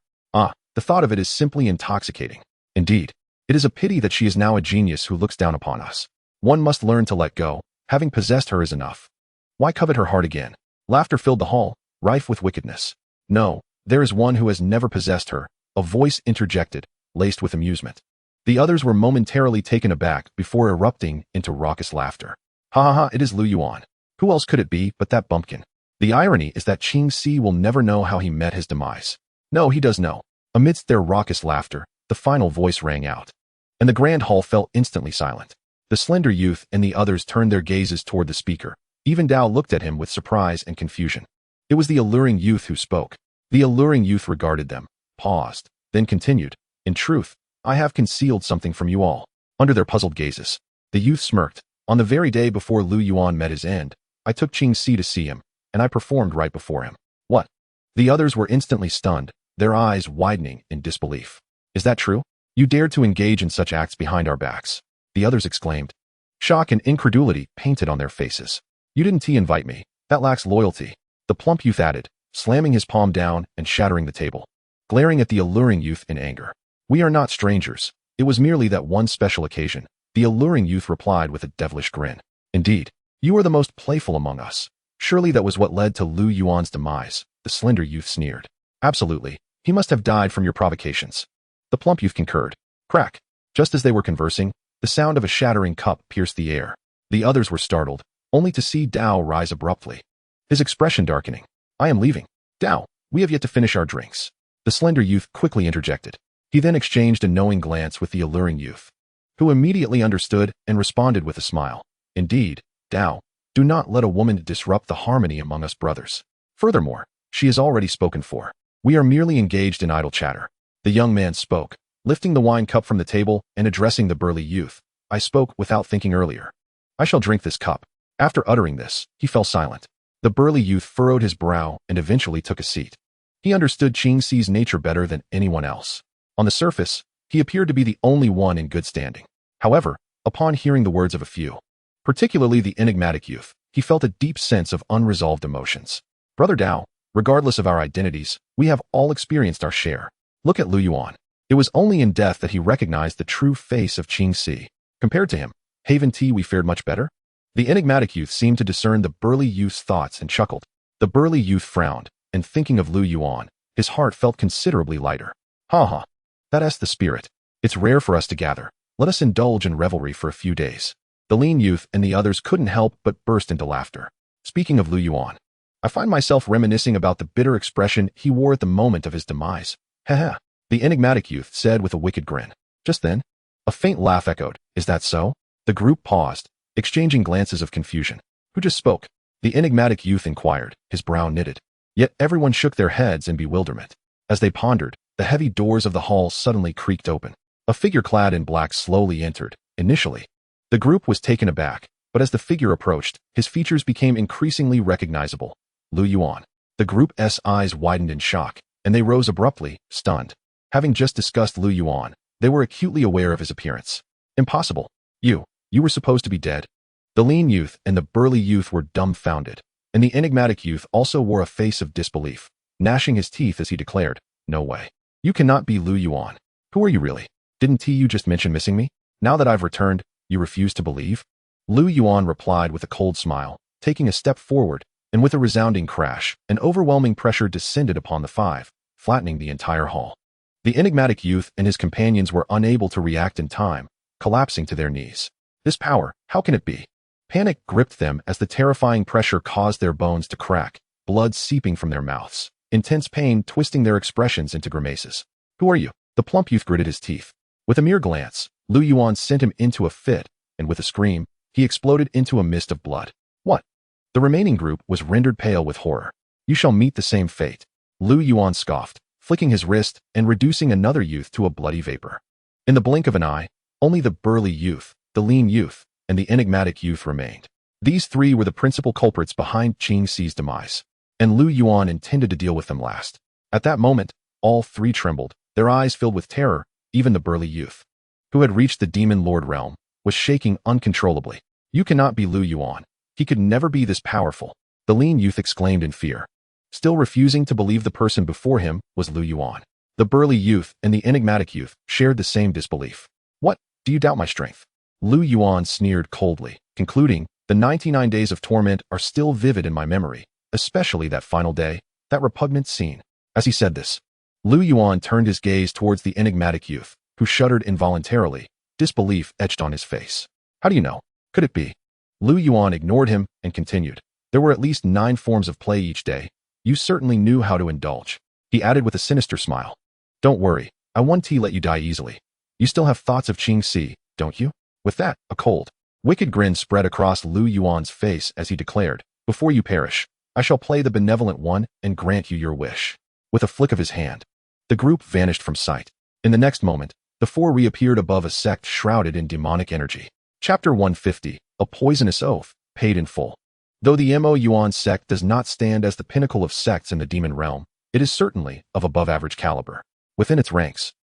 The thought of it is simply intoxicating. Indeed, it is a pity that she is now a genius who looks down upon us. One must learn to let go. Having possessed her is enough. Why covet her heart again? Laughter filled the hall, rife with wickedness. No, there is one who has never possessed her, a voice interjected, laced with amusement. The others were momentarily taken aback before erupting into raucous laughter. Ha ha ha, it is Lu Yuan. Who else could it be but that bumpkin? The irony is that Xianxia will never know how he met his demise. No, he does know. Amidst their raucous laughter, the final voice rang out, and the grand hall fell instantly silent. The slender youth and the others turned their gazes toward the speaker. Even Dao looked at him with surprise and confusion. It was the alluring youth who spoke. The alluring youth regarded them, paused, then continued, In truth, I have concealed something from you all. Under their puzzled gazes, the youth smirked. On the very day before Lu Yuan met his end, I took Xianxia to see him, and I performed right before him. What? The others were instantly stunned, their eyes widening in disbelief. Is that true? You dared to engage in such acts behind our backs? The others exclaimed. Shock and incredulity painted on their faces. You didn't invite me. That lacks loyalty. The plump youth added, slamming his palm down and shattering the table, glaring at the alluring youth in anger. We are not strangers. It was merely that one special occasion. The alluring youth replied with a devilish grin. Indeed, you are the most playful among us. Surely that was what led to Lu Yuan's demise, the slender youth sneered. Absolutely. He must have died from your provocations. The plump youth concurred. Crack. Just as they were conversing, the sound of a shattering cup pierced the air. The others were startled, only to see Dao rise abruptly, his expression darkening. I am leaving. Dao, we have yet to finish our drinks. The slender youth quickly interjected. He then exchanged a knowing glance with the alluring youth, who immediately understood and responded with a smile. Indeed, Dao, do not let a woman disrupt the harmony among us brothers. Furthermore, she is already spoken for. We are merely engaged in idle chatter. The young man spoke, lifting the wine cup from the table and addressing the burly youth. I spoke without thinking earlier. I shall drink this cup. After uttering this, he fell silent. The burly youth furrowed his brow and eventually took a seat. He understood Xianxia's nature better than anyone else. On the surface, he appeared to be the only one in good standing. However, upon hearing the words of a few, particularly the enigmatic youth, he felt a deep sense of unresolved emotions. Brother Dao, regardless of our identities, we have all experienced our share. Look at Lu Yuan. It was only in death that he recognized the true face of Xianxia. Compared to him, Haven Tea we fared much better? The enigmatic youth seemed to discern the burly youth's thoughts and chuckled. The burly youth frowned, and thinking of Lu Yuan, his heart felt considerably lighter. Ha ha. That's the spirit. It's rare for us to gather. Let us indulge in revelry for a few days. The lean youth and the others couldn't help but burst into laughter. Speaking of Lu Yuan, I find myself reminiscing about the bitter expression he wore at the moment of his demise. Ha, the enigmatic youth said with a wicked grin. Just then, a faint laugh echoed. Is that so? The group paused, exchanging glances of confusion. Who just spoke? The enigmatic youth inquired, his brow knitted. Yet everyone shook their heads in bewilderment. As they pondered, the heavy doors of the hall suddenly creaked open. A figure clad in black slowly entered. Initially, the group was taken aback, but as the figure approached, his features became increasingly recognizable. Lu Yuan. The group's eyes widened in shock, and they rose abruptly, stunned. Having just discussed Lu Yuan, they were acutely aware of his appearance. Impossible. You were supposed to be dead. The lean youth and the burly youth were dumbfounded, and the enigmatic youth also wore a face of disbelief, gnashing his teeth as he declared, No way. You cannot be Lu Yuan. Who are you really? Didn't you just mention missing me? Now that I've returned, you refuse to believe? Lu Yuan replied with a cold smile, taking a step forward, and with a resounding crash, an overwhelming pressure descended upon the five, flattening the entire hall. The enigmatic youth and his companions were unable to react in time, collapsing to their knees. This power, how can it be? Panic gripped them as the terrifying pressure caused their bones to crack, blood seeping from their mouths, intense pain twisting their expressions into grimaces. Who are you? The plump youth gritted his teeth. With a mere glance, Lu Yuan sent him into a fit, and with a scream, he exploded into a mist of blood. What? The remaining group was rendered pale with horror. You shall meet the same fate. Lu Yuan scoffed, flicking his wrist and reducing another youth to a bloody vapor. In the blink of an eye, only the burly youth, the lean youth, and the enigmatic youth remained. These three were the principal culprits behind Xianxia's demise, and Lu Yuan intended to deal with them last. At that moment, all three trembled, their eyes filled with terror. Even the burly youth, who had reached the demon lord realm, was shaking uncontrollably. You cannot be Lu Yuan. He could never be this powerful, the lean youth exclaimed in fear, still refusing to believe the person before him was Lu Yuan. The burly youth and the enigmatic youth shared the same disbelief. What, do you doubt my strength? Lu Yuan sneered coldly, concluding, the 99 days of torment are still vivid in my memory, especially that final day, that repugnant scene. As he said this, Lu Yuan turned his gaze towards the enigmatic youth, who shuddered involuntarily, disbelief etched on his face. How do you know? Could it be? Lu Yuan ignored him and continued. There were at least 9 forms of play each day. You certainly knew how to indulge. He added with a sinister smile. Don't worry, I won't let you die easily. You still have thoughts of Xianxia, don't you? With that, a cold, wicked grin spread across Lu Yuan's face as he declared, before you perish, I shall play the benevolent one and grant you your wish. With a flick of his hand, the group vanished from sight. In the next moment, the four reappeared above a sect shrouded in demonic energy. Chapter 150, A Poisonous Oath, Paid in Full. Though the Mo Yuan sect does not stand as the pinnacle of sects in the demon realm, it is certainly of above-average caliber. Within its ranks,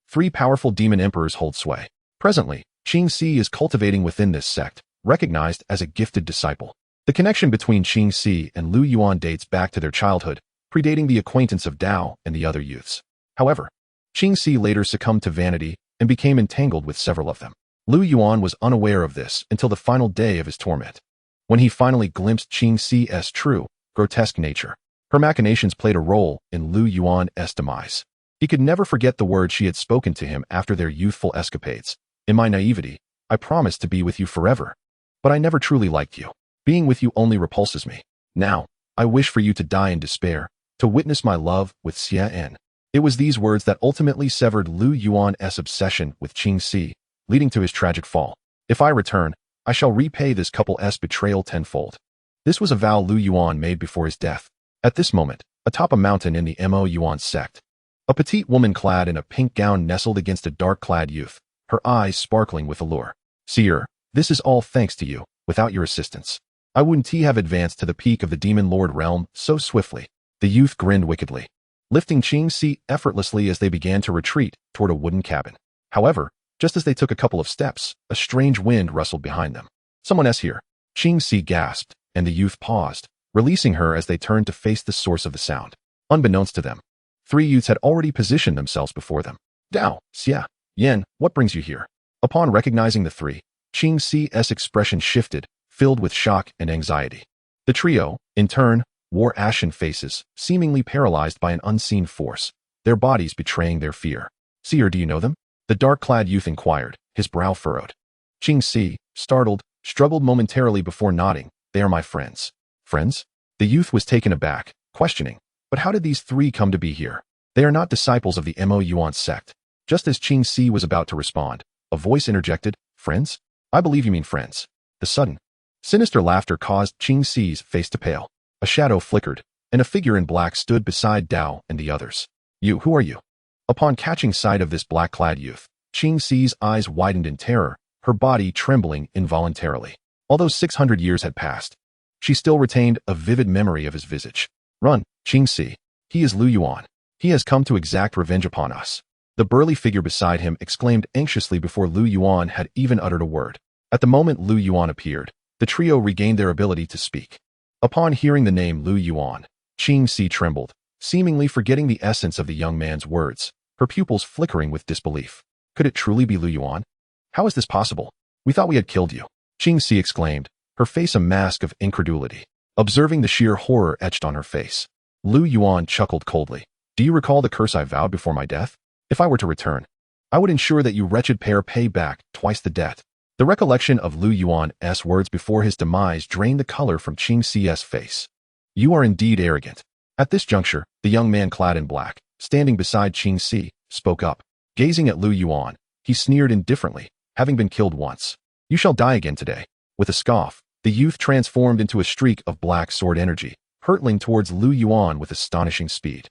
3 powerful demon emperors hold sway. Presently, Xianxia is cultivating within this sect, recognized as a gifted disciple. The connection between Xianxia and Lu Yuan dates back to their childhood, predating the acquaintance of Dao and the other youths. However, Xianxia later succumbed to vanity and became entangled with several of them. Lu Yuan was unaware of this until the final day of his torment, when he finally glimpsed Xianxia's true, grotesque nature. Her machinations played a role in Lu Yuan's demise. He could never forget the words she had spoken to him after their youthful escapades. In my naivety, I promised to be with you forever. But I never truly liked you. Being with you only repulses me. Now, I wish for you to die in despair, to witness my love with Xian. It was these words that ultimately severed Lu Yuan's obsession with Xianxia, leading to his tragic fall. If I return, I shall repay this couple's betrayal tenfold. This was a vow Lu Yuan made before his death. At this moment, atop a mountain in the Mo Yuan sect, a petite woman clad in a pink gown nestled against a dark-clad youth, her eyes sparkling with allure. Seer, this is all thanks to you. Without your assistance, I wouldn't have advanced to the peak of the demon lord realm so swiftly. The youth grinned wickedly, lifting Xianxia effortlessly as they began to retreat toward a wooden cabin. However, just as they took a couple of steps, a strange wind rustled behind them. Someone's here. Xianxia gasped, and the youth paused, releasing her as they turned to face the source of the sound. Unbeknownst to them, 3 youths had already positioned themselves before them. Dao, Xia, Yan, what brings you here? Upon recognizing the 3, Xianxia's expression shifted, filled with shock and anxiety. The trio, in turn, wore ashen faces, seemingly paralyzed by an unseen force, their bodies betraying their fear. Seer, do you know them? The dark-clad youth inquired, his brow furrowed. Xianxia, startled, struggled momentarily before nodding. They are my friends. Friends? The youth was taken aback, questioning, but how did these 3 come to be here? They are not disciples of the Mo Yuan sect. Just as Xianxia was about to respond, a voice interjected, friends? I believe you mean friends. The sudden, sinister laughter caused Xianxia's face to pale. A shadow flickered, and a figure in black stood beside Dao and the others. Who are you? Upon catching sight of this black-clad youth, Xianxia's eyes widened in terror, her body trembling involuntarily. Although 600 years had passed, she still retained a vivid memory of his visage. Run, Xianxia. He is Lu Yuan. He has come to exact revenge upon us. The burly figure beside him exclaimed anxiously before Lu Yuan had even uttered a word. At the moment Lu Yuan appeared, the trio regained their ability to speak. Upon hearing the name Lu Yuan, Xianxia trembled, seemingly forgetting the essence of the young man's words, her pupils flickering with disbelief. Could it truly be Lu Yuan? How is this possible? We thought we had killed you, Xianxia exclaimed, her face a mask of incredulity. Observing the sheer horror etched on her face, Lu Yuan chuckled coldly. Do you recall the curse I vowed before my death? If I were to return, I would ensure that you wretched pair pay back twice the debt. The recollection of Lu Yuan's words before his demise drained the color from Xianxia's face. You are indeed arrogant. At this juncture, the young man clad in black, standing beside Xianxia, spoke up. Gazing at Lu Yuan, he sneered indifferently, having been killed once. You shall die again today. With a scoff, the youth transformed into a streak of black sword energy, hurtling towards Lu Yuan with astonishing speed.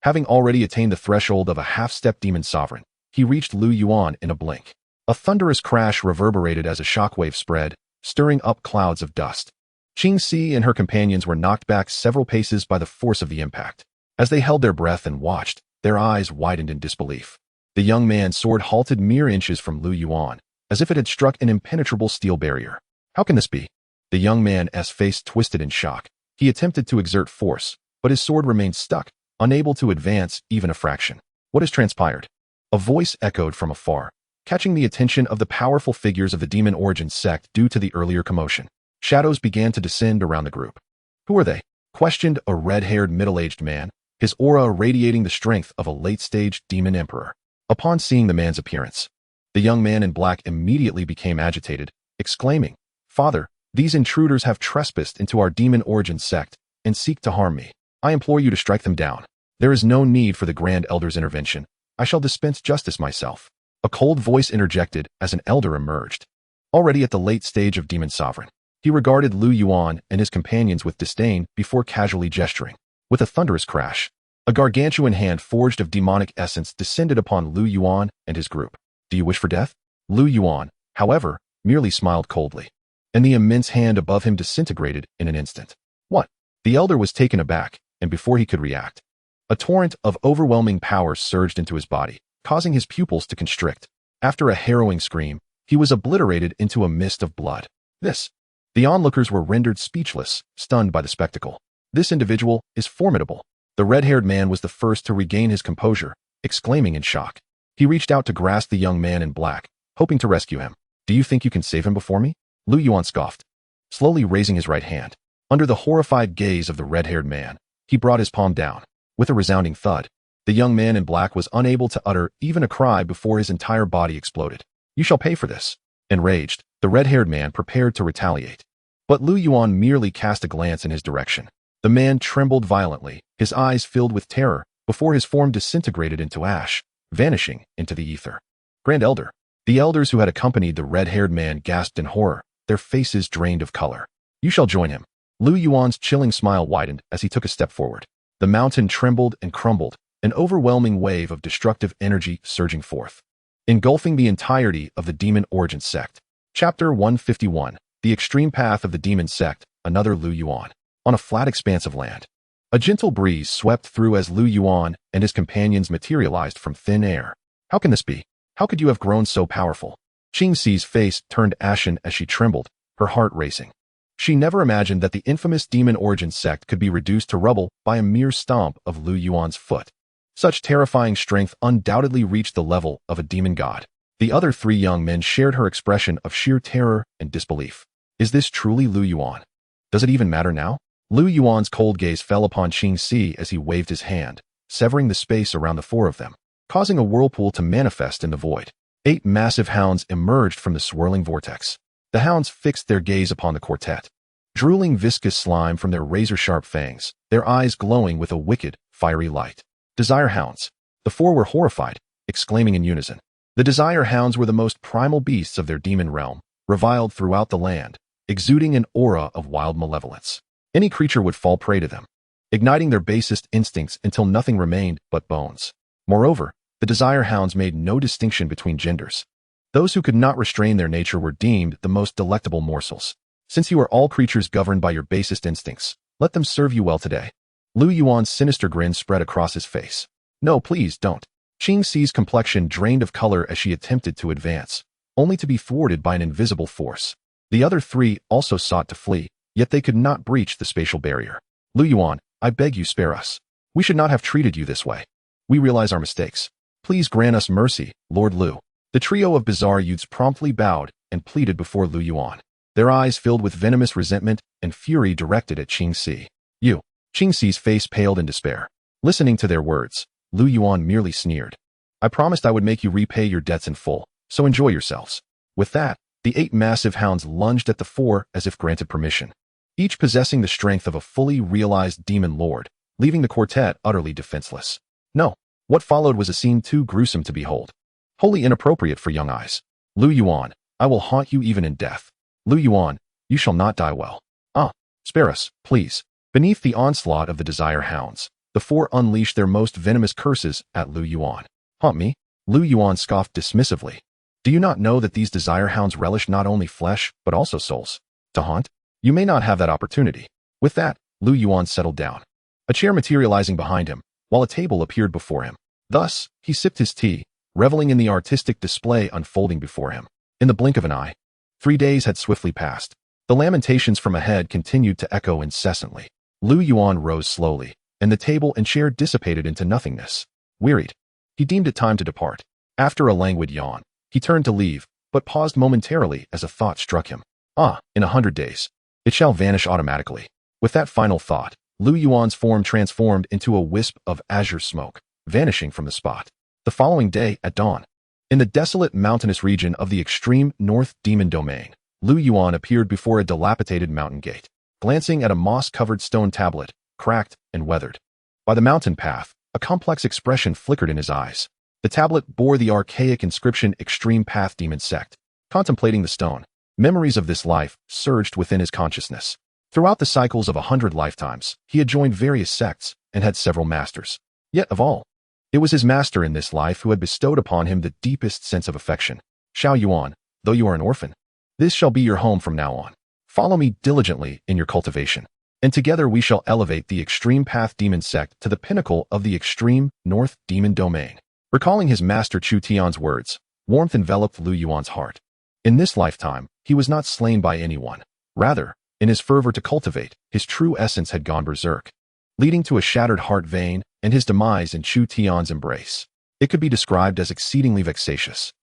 Having already attained the threshold of a half-step demon sovereign, he reached Lu Yuan in a blink. A thunderous crash reverberated as a shockwave spread, stirring up clouds of dust. Xianxia and her companions were knocked back several paces by the force of the impact. As they held their breath and watched, their eyes widened in disbelief. The young man's sword halted mere inches from Lu Yuan, as if it had struck an impenetrable steel barrier. How can this be? The young man's face twisted in shock. He attempted to exert force, but his sword remained stuck, unable to advance even a fraction. What has transpired? A voice echoed from afar, catching the attention of the powerful figures of the demon origin sect due to the earlier commotion. Shadows began to descend around the group. Who are they? Questioned a red-haired middle-aged man, his aura radiating the strength of a late-stage demon emperor. Upon seeing the man's appearance, the young man in black immediately became agitated, exclaiming, "Father, these intruders have trespassed into our demon origin sect and seek to harm me. I implore you to strike them down. There is no need for the Grand Elder's intervention. I shall dispense justice myself." A cold voice interjected as an elder emerged. Already at the late stage of demon sovereign, he regarded Lu Yuan and his companions with disdain before casually gesturing. With a thunderous crash, a gargantuan hand forged of demonic essence descended upon Lu Yuan and his group. "Do you wish for death?" Lu Yuan, however, merely smiled coldly, and the immense hand above him disintegrated in an instant. What? The elder was taken aback, and before he could react, a torrent of overwhelming power surged into his body, causing his pupils to constrict. After a harrowing scream, he was obliterated into a mist of blood. The onlookers were rendered speechless, stunned by the spectacle. This individual is formidable. The red-haired man was the first to regain his composure, exclaiming in shock. He reached out to grasp the young man in black, hoping to rescue him. "Do you think you can save him before me?" Lu Yuan scoffed, slowly raising his right hand. Under the horrified gaze of the red-haired man, he brought his palm down. With a resounding thud, the young man in black was unable to utter even a cry before his entire body exploded. "You shall pay for this." Enraged, the red-haired man prepared to retaliate. But Lu Yuan merely cast a glance in his direction. The man trembled violently, his eyes filled with terror, before his form disintegrated into ash, vanishing into the ether. "Grand Elder." The elders who had accompanied the red-haired man gasped in horror, their faces drained of color. "You shall join him." Lu Yuan's chilling smile widened as he took a step forward. The mountain trembled and crumbled, an overwhelming wave of destructive energy surging forth, engulfing the entirety of the demon origin sect. Chapter 151. The Extreme Path of the Demon Sect, another Lu Yuan. On a flat expanse of land, a gentle breeze swept through as Lu Yuan and his companions materialized from thin air. "How can this be? How could you have grown so powerful?" Xianxia's face turned ashen as she trembled, her heart racing. She never imagined that the infamous demon origin sect could be reduced to rubble by a mere stomp of Lu Yuan's foot. Such terrifying strength undoubtedly reached the level of a demon god. The other three young men shared her expression of sheer terror and disbelief. Is this truly Lu Yuan? Does it even matter now? Lu Yuan's cold gaze fell upon Xianxia as he waved his hand, severing the space around the four of them, causing a whirlpool to manifest in the void. 8 massive hounds emerged from the swirling vortex. The hounds fixed their gaze upon the quartet, drooling viscous slime from their razor-sharp fangs, their eyes glowing with a wicked, fiery light. "Desire hounds." The four were horrified, exclaiming in unison. The desire hounds were the most primal beasts of their demon realm, reviled throughout the land, exuding an aura of wild malevolence. Any creature would fall prey to them, igniting their basest instincts until nothing remained but bones. Moreover, the desire hounds made no distinction between genders. Those who could not restrain their nature were deemed the most delectable morsels. "Since you are all creatures governed by your basest instincts, let them serve you well today." Lu Yuan's sinister grin spread across his face. "No, please don't." Xianxia's complexion drained of color as she attempted to advance, only to be thwarted by an invisible force. The other three also sought to flee, yet they could not breach the spatial barrier. "Lu Yuan, I beg you spare us. We should not have treated you this way. We realize our mistakes. Please grant us mercy, Lord Lu." The trio of bizarre youths promptly bowed and pleaded before Lu Yuan, their eyes filled with venomous resentment and fury directed at Xianxia. "You." Xianxia's face paled in despair. Listening to their words, Lu Yuan merely sneered. "I promised I would make you repay your debts in full, so enjoy yourselves." With that, the 8 massive hounds lunged at the four as if granted permission, each possessing the strength of a fully realized demon lord, leaving the quartet utterly defenseless. No, what followed was a scene too gruesome to behold, wholly inappropriate for young eyes. "Lu Yuan, I will haunt you even in death. Lu Yuan, you shall not die well. Ah, spare us, please." Beneath the onslaught of the desire hounds, The four unleashed their most venomous curses at Lu Yuan. Hunt me? Lu Yuan scoffed dismissively. Do you not know that these desire hounds relish not only flesh, but also souls? To hunt? You may not have that opportunity. With that, Lu Yuan settled down, a chair materializing behind him, while a table appeared before him. Thus, he sipped his tea, reveling in the artistic display unfolding before him. In the blink of an eye, 3 days had swiftly passed. The lamentations from ahead continued to echo incessantly. Lu Yuan rose slowly, and the table and chair dissipated into nothingness. Wearied, he deemed it time to depart. After a languid yawn, he turned to leave, but paused momentarily as a thought struck him. In 100 days, it shall vanish automatically. With that final thought, Lu Yuan's form transformed into a wisp of azure smoke, vanishing from the spot. The following day, at dawn, in the desolate mountainous region of the extreme north demon domain, Lu Yuan appeared before a dilapidated mountain gate, glancing at a moss-covered stone tablet, cracked and weathered. By the mountain path, a complex expression flickered in his eyes. The tablet bore the archaic inscription Extreme Path Demon Sect. Contemplating the stone, memories of this life surged within his consciousness. Throughout the cycles of 100 lifetimes, he had joined various sects and had several masters. Yet of all, it was his master in this life who had bestowed upon him the deepest sense of affection. Xiao Yuan, though you are an orphan, this shall be your home from now on. Follow me diligently in your cultivation, and together we shall elevate the Extreme Path Demon Sect to the pinnacle of the extreme north demon domain. Recalling his master Chu Tian's words, warmth enveloped Lu Yuan's heart. In this lifetime, he was not slain by anyone. Rather, in his fervor to cultivate, his true essence had gone berserk, leading to a shattered heart vein and his demise in Chu Tian's embrace. It could be described as exceedingly vexatious.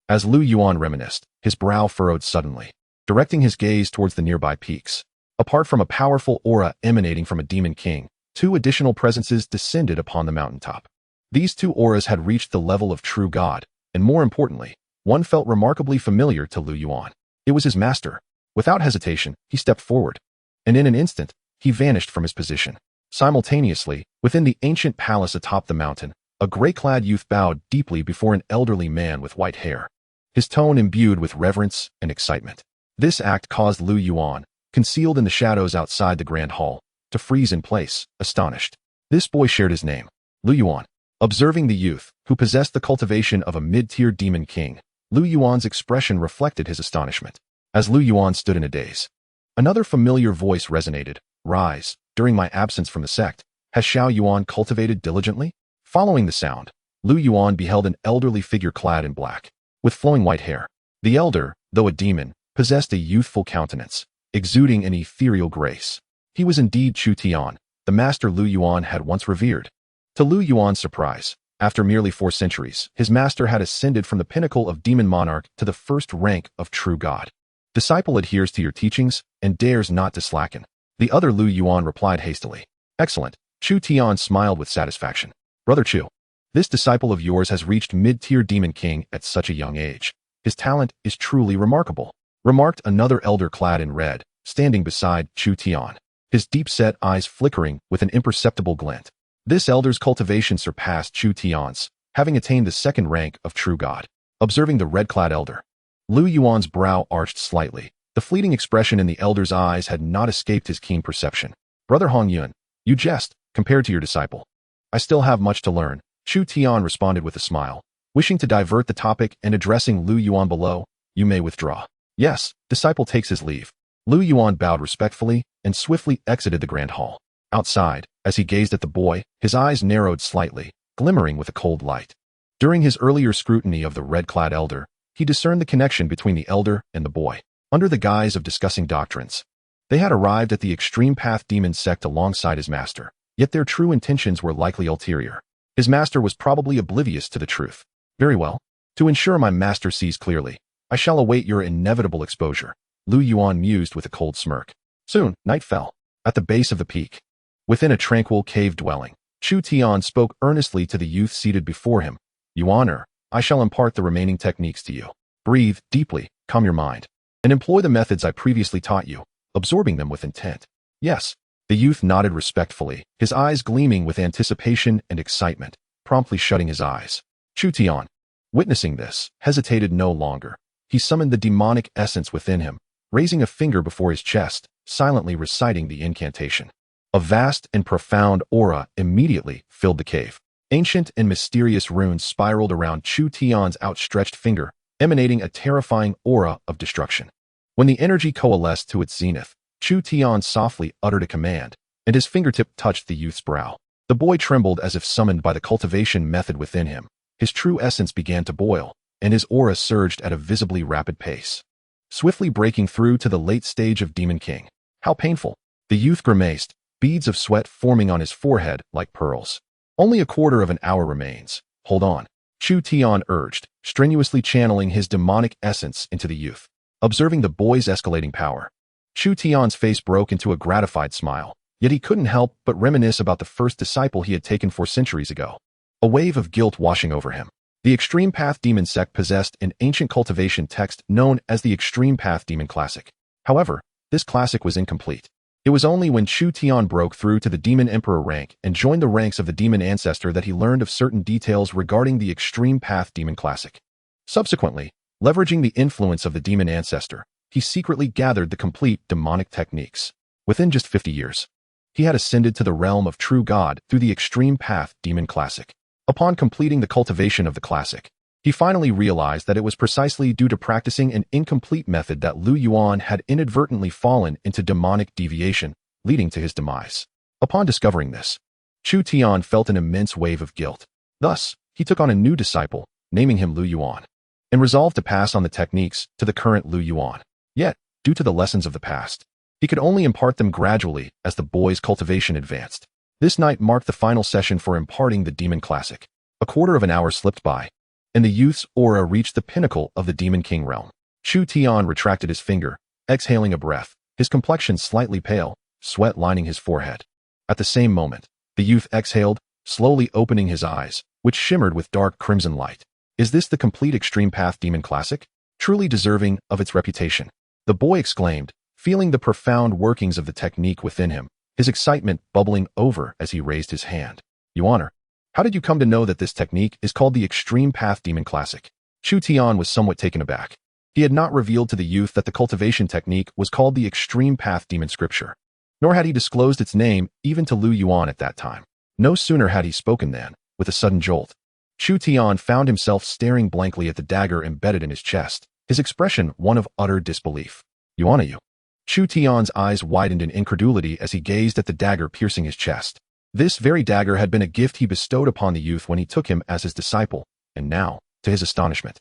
As Lu Yuan reminisced, his brow furrowed suddenly, directing his gaze towards the nearby peaks. Apart from a powerful aura emanating from a demon king, 2 additional presences descended upon the mountaintop. These 2 auras had reached the level of true God, and more importantly, one felt remarkably familiar to Lu Yuan. It was his master. Without hesitation, he stepped forward, and in an instant, he vanished from his position. Simultaneously, within the ancient palace atop the mountain, a gray-clad youth bowed deeply before an elderly man with white hair, his tone imbued with reverence and excitement. This act caused Lu Yuan, concealed in the shadows outside the grand hall, to freeze in place, astonished. This boy shared his name, Lu Yuan. Observing the youth, who possessed the cultivation of a mid-tier demon king, Lu Yuan's expression reflected his astonishment. As Lu Yuan stood in a daze, another familiar voice resonated. Rise, during my absence from the sect, has Xiao Yuan cultivated diligently? Following the sound, Lu Yuan beheld an elderly figure clad in black, with flowing white hair. The elder, though a demon, possessed a youthful countenance, exuding an ethereal grace. He was indeed Chu Tian, the master Lu Yuan had once revered. To Lu Yuan's surprise, after merely 4 centuries, his master had ascended from the pinnacle of demon monarch to the first rank of true God. Disciple adheres to your teachings and dares not to slacken. The other Lu Yuan replied hastily. Excellent. Chu Tian smiled with satisfaction. Brother Chu, this disciple of yours has reached mid-tier demon king at such a young age. His talent is truly remarkable, remarked another elder clad in red, standing beside Chu Tian, his deep-set eyes flickering with an imperceptible glint. This elder's cultivation surpassed Chu Tian's, having attained the 2nd rank of true God. Observing the red-clad elder, Lu Yuan's brow arched slightly. The fleeting expression in the elder's eyes had not escaped his keen perception. Brother Hong Yuan, you jest, compared to your disciple. I still have much to learn, Chu Tian responded with a smile. Wishing to divert the topic and addressing Lu Yuan below, you may withdraw. Yes, disciple takes his leave. Lu Yuan bowed respectfully and swiftly exited the grand hall. Outside, as he gazed at the boy, his eyes narrowed slightly, glimmering with a cold light. During his earlier scrutiny of the red-clad elder, he discerned the connection between the elder and the boy. Under the guise of discussing doctrines, they had arrived at the Extreme Path Demon Sect alongside his master, yet their true intentions were likely ulterior. His master was probably oblivious to the truth. Very well. To ensure my master sees clearly, I shall await your inevitable exposure, Lu Yuan mused with a cold smirk. Soon, night fell. At the base of the peak, within a tranquil cave dwelling, Chu Tian spoke earnestly to the youth seated before him. Yuaner, I shall impart the remaining techniques to you. Breathe deeply, calm your mind, and employ the methods I previously taught you, absorbing them with intent. Yes. The youth nodded respectfully, his eyes gleaming with anticipation and excitement, promptly shutting his eyes. Chu Tian, witnessing this, hesitated no longer. He summoned the demonic essence within him, raising a finger before his chest, silently reciting the incantation. A vast and profound aura immediately filled the cave. Ancient and mysterious runes spiraled around Chu Tian's outstretched finger, emanating a terrifying aura of destruction. When the energy coalesced to its zenith, Chu Tian softly uttered a command, and his fingertip touched the youth's brow. The boy trembled as if summoned by the cultivation method within him. His true essence began to boil, and his aura surged at a visibly rapid pace, swiftly breaking through to the late stage of Demon King. How painful! The youth grimaced, beads of sweat forming on his forehead like pearls. Only a quarter of an hour remains. Hold on, Chu Tian urged, strenuously channeling his demonic essence into the youth. Observing the boy's escalating power, Chu Tian's face broke into a gratified smile, yet he couldn't help but reminisce about the first disciple he had taken 4 centuries ago. A wave of guilt washing over him. The Extreme Path Demon sect possessed an ancient cultivation text known as the Extreme Path Demon Classic. However, this classic was incomplete. It was only when Chu Tian broke through to the Demon Emperor rank and joined the ranks of the Demon Ancestor that he learned of certain details regarding the Extreme Path Demon Classic. Subsequently, leveraging the influence of the Demon Ancestor, he secretly gathered the complete demonic techniques. Within just 50 years, he had ascended to the realm of true God through the Extreme Path Demon Classic. Upon completing the cultivation of the classic, he finally realized that it was precisely due to practicing an incomplete method that Yuan had inadvertently fallen into demonic deviation, leading to his demise. Upon discovering this, Chu Tian felt an immense wave of guilt. Thus, he took on a new disciple, naming him Yuan, and resolved to pass on the techniques to the current Yuan. Yet, due to the lessons of the past, he could only impart them gradually as the boy's cultivation advanced. This night marked the final session for imparting the Demon Classic. A quarter of an hour slipped by, and the youth's aura reached the pinnacle of the Demon King realm. Chu Tian retracted his finger, exhaling a breath, his complexion slightly pale, sweat lining his forehead. At the same moment, the youth exhaled, slowly opening his eyes, which shimmered with dark crimson light. Is this the complete Extreme Path Demon Classic? Truly deserving of its reputation, the boy exclaimed, feeling the profound workings of the technique within him, his excitement bubbling over as he raised his hand. Yuan, how did you come to know that this technique is called the Extreme Path Demon Classic? Chu Tian was somewhat taken aback. He had not revealed to the youth that the cultivation technique was called the Extreme Path Demon Scripture, nor had he disclosed its name even to Yuan at that time. No sooner had he spoken than, with a sudden jolt, Chu Tian found himself staring blankly at the dagger embedded in his chest, his expression one of utter disbelief. You. Chu Tian's eyes widened in incredulity as he gazed at the dagger piercing his chest. This very dagger had been a gift he bestowed upon the youth when he took him as his disciple, and now, to his astonishment,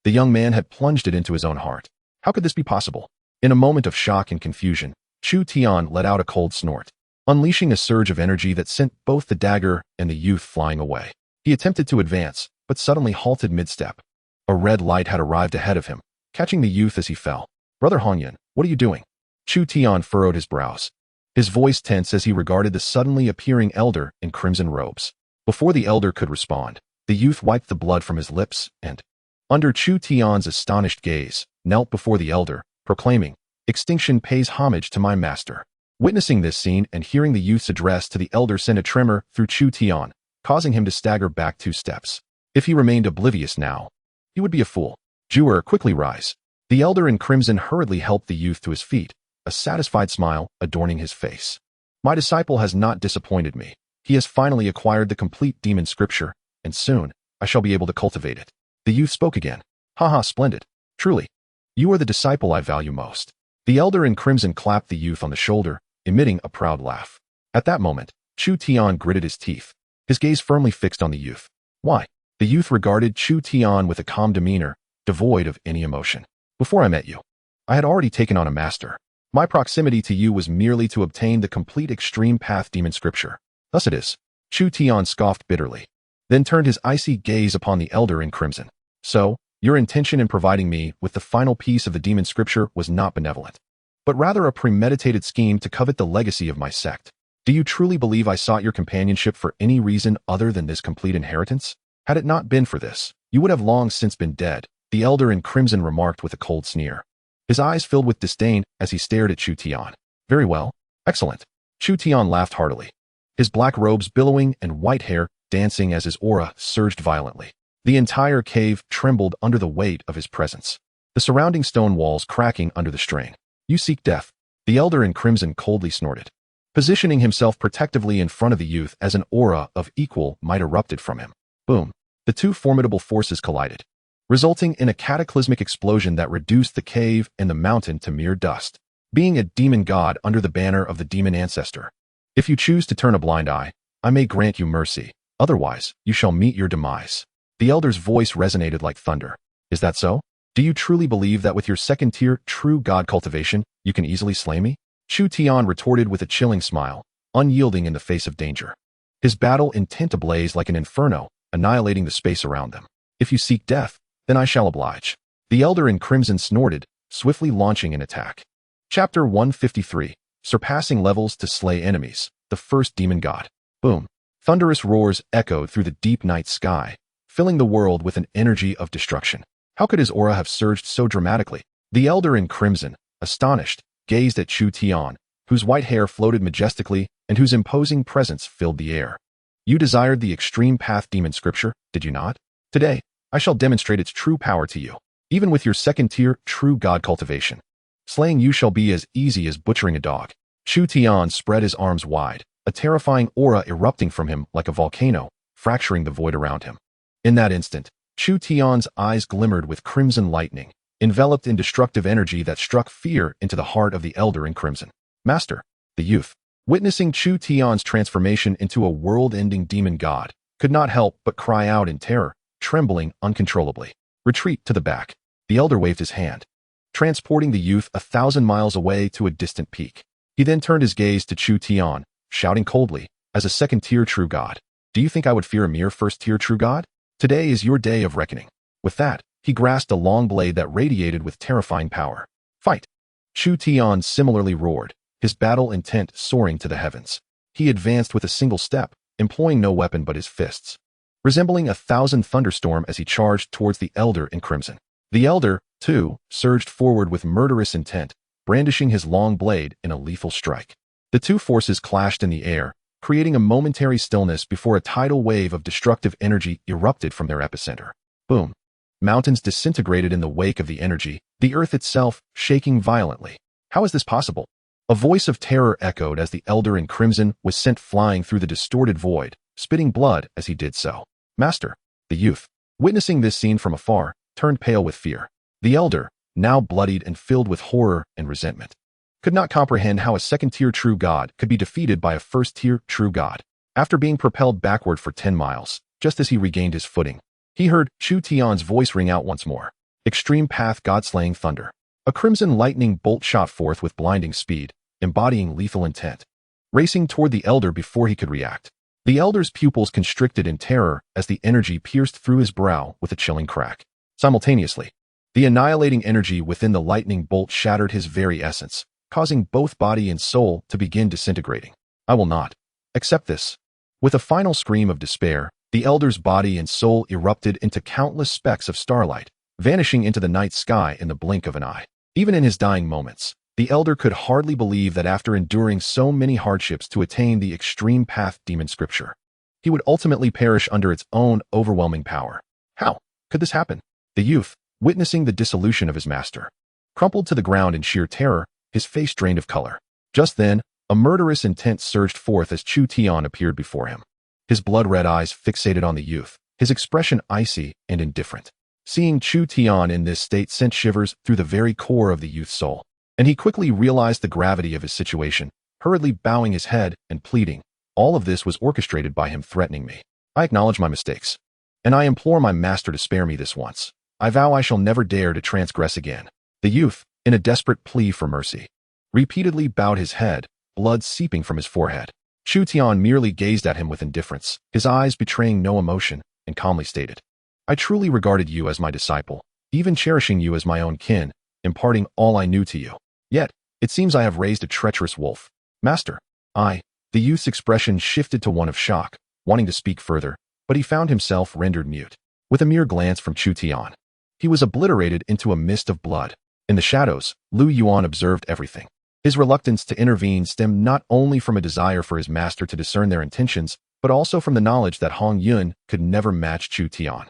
the young man had plunged it into his own heart. How could this be possible? In a moment of shock and confusion, Chu Tian let out a cold snort, unleashing a surge of energy that sent both the dagger and the youth flying away. He attempted to advance, but suddenly halted mid-step. A red light had arrived ahead of him, catching the youth as he fell. Brother Hongyan, what are you doing? Chu Tian furrowed his brows, his voice tense as he regarded the suddenly appearing elder in crimson robes. Before the elder could respond, the youth wiped the blood from his lips and, under Chu Tian's astonished gaze, knelt before the elder, proclaiming, "Extinction pays homage to my master." Witnessing this scene and hearing the youth's address to the elder sent a tremor through Chu Tian, causing him to stagger back 2 steps. If he remained oblivious now, he would be a fool. Jewer, quickly rise. The elder in crimson hurriedly helped the youth to his feet, a satisfied smile adorning his face. My disciple has not disappointed me. He has finally acquired the complete demon scripture, and soon, I shall be able to cultivate it. The youth spoke again. Haha, splendid. Truly, you are the disciple I value most. The elder in crimson clapped the youth on the shoulder, emitting a proud laugh. At that moment, Chu Tian gritted his teeth, his gaze firmly fixed on the youth. Why? The youth regarded Chu Tian with a calm demeanor, devoid of any emotion. Before I met you, I had already taken on a master. My proximity to you was merely to obtain the complete Extreme Path Demon Scripture. Thus it is. Chu Tian scoffed bitterly, then turned his icy gaze upon the elder in crimson. So, your intention in providing me with the final piece of the Demon Scripture was not benevolent, but rather a premeditated scheme to covet the legacy of my sect. Do you truly believe I sought your companionship for any reason other than this complete inheritance? Had it not been for this, you would have long since been dead, the elder in crimson remarked with a cold sneer. His eyes filled with disdain as he stared at Chu Tian. Very well. Excellent. Chu Tian laughed heartily, his black robes billowing and white hair dancing as his aura surged violently. The entire cave trembled under the weight of his presence, the surrounding stone walls cracking under the strain. You seek death. The elder in crimson coldly snorted, positioning himself protectively in front of the youth as an aura of equal might erupted from him. Boom. The two formidable forces collided, resulting in a cataclysmic explosion that reduced the cave and the mountain to mere dust. Being a demon god under the banner of the demon ancestor, if you choose to turn a blind eye, I may grant you mercy. Otherwise, you shall meet your demise. The elder's voice resonated like thunder. Is that so? Do you truly believe that with your second-tier true god cultivation, you can easily slay me? Chu Tian retorted with a chilling smile, unyielding in the face of danger. His battle intent ablaze like an inferno, annihilating the space around them. If you seek death, then I shall oblige. The elder in crimson snorted, swiftly launching an attack. Chapter 153. Surpassing levels to slay enemies. The first demon god. Boom. Thunderous roars echoed through the deep night sky, filling the world with an energy of destruction. How could his aura have surged so dramatically? The elder in crimson, astonished, gazed at Chu Tian, whose white hair floated majestically and whose imposing presence filled the air. You desired the extreme path demon scripture, did you not? Today, I shall demonstrate its true power to you, even with your second-tier true god cultivation. Slaying you shall be as easy as butchering a dog. Chu Tian spread his arms wide, a terrifying aura erupting from him like a volcano, fracturing the void around him. In that instant, Chu Tian's eyes glimmered with crimson lightning, enveloped in destructive energy that struck fear into the heart of the elder in crimson. Master, the youth, witnessing Chu Tian's transformation into a world-ending demon god, could not help but cry out in terror, trembling uncontrollably. Retreat to the back. The elder waved his hand, transporting the youth 1,000 miles away to a distant peak. He then turned his gaze to Chu Tian, shouting coldly, as a second-tier true god, do you think I would fear a mere first-tier true god? Today is your day of reckoning. With that, he grasped a long blade that radiated with terrifying power. Fight! Chu Tian similarly roared, his battle intent soaring to the heavens. He advanced with a single step, employing no weapon but his fists, resembling 1,000 thunderstorm as he charged towards the elder in crimson. The elder, too, surged forward with murderous intent, brandishing his long blade in a lethal strike. The two forces clashed in the air, creating a momentary stillness before a tidal wave of destructive energy erupted from their epicenter. Boom. Mountains disintegrated in the wake of the energy, the earth itself shaking violently. How is this possible? A voice of terror echoed as the elder in crimson was sent flying through the distorted void, spitting blood as he did so. Master, the youth, witnessing this scene from afar, turned pale with fear. The elder, now bloodied and filled with horror and resentment, could not comprehend how a second-tier true god could be defeated by a first-tier true god. After being propelled backward for 10 miles, just as he regained his footing, he heard Chu Tian's voice ring out once more. Extreme path god-slaying thunder. A crimson lightning bolt shot forth with blinding speed, embodying lethal intent, racing toward the elder before he could react. The elder's pupils constricted in terror as the energy pierced through his brow with a chilling crack. Simultaneously, the annihilating energy within the lightning bolt shattered his very essence, causing both body and soul to begin disintegrating. I will not accept this. With a final scream of despair, the elder's body and soul erupted into countless specks of starlight, vanishing into the night sky in the blink of an eye. Even in his dying moments, the elder could hardly believe that after enduring so many hardships to attain the extreme path demon scripture, he would ultimately perish under its own overwhelming power. How could this happen? The youth, witnessing the dissolution of his master, crumpled to the ground in sheer terror, his face drained of color. Just then, a murderous intent surged forth as Chu Tian appeared before him. His blood-red eyes fixated on the youth, his expression icy and indifferent. Seeing Chu Tian in this state sent shivers through the very core of the youth's soul, and he quickly realized the gravity of his situation, hurriedly bowing his head and pleading. All of this was orchestrated by him threatening me. I acknowledge my mistakes, and I implore my master to spare me this once. I vow I shall never dare to transgress again. The youth, in a desperate plea for mercy, repeatedly bowed his head, blood seeping from his forehead. Chu Tian merely gazed at him with indifference, his eyes betraying no emotion, and calmly stated, I truly regarded you as my disciple, even cherishing you as my own kin, imparting all I knew to you. Yet, it seems I have raised a treacherous wolf. Master, the youth's expression shifted to one of shock, wanting to speak further, but he found himself rendered mute. With a mere glance from Chu Tian, he was obliterated into a mist of blood. In the shadows, Yuan observed everything. His reluctance to intervene stemmed not only from a desire for his master to discern their intentions, but also from the knowledge that Yuan could never match Chu Tian.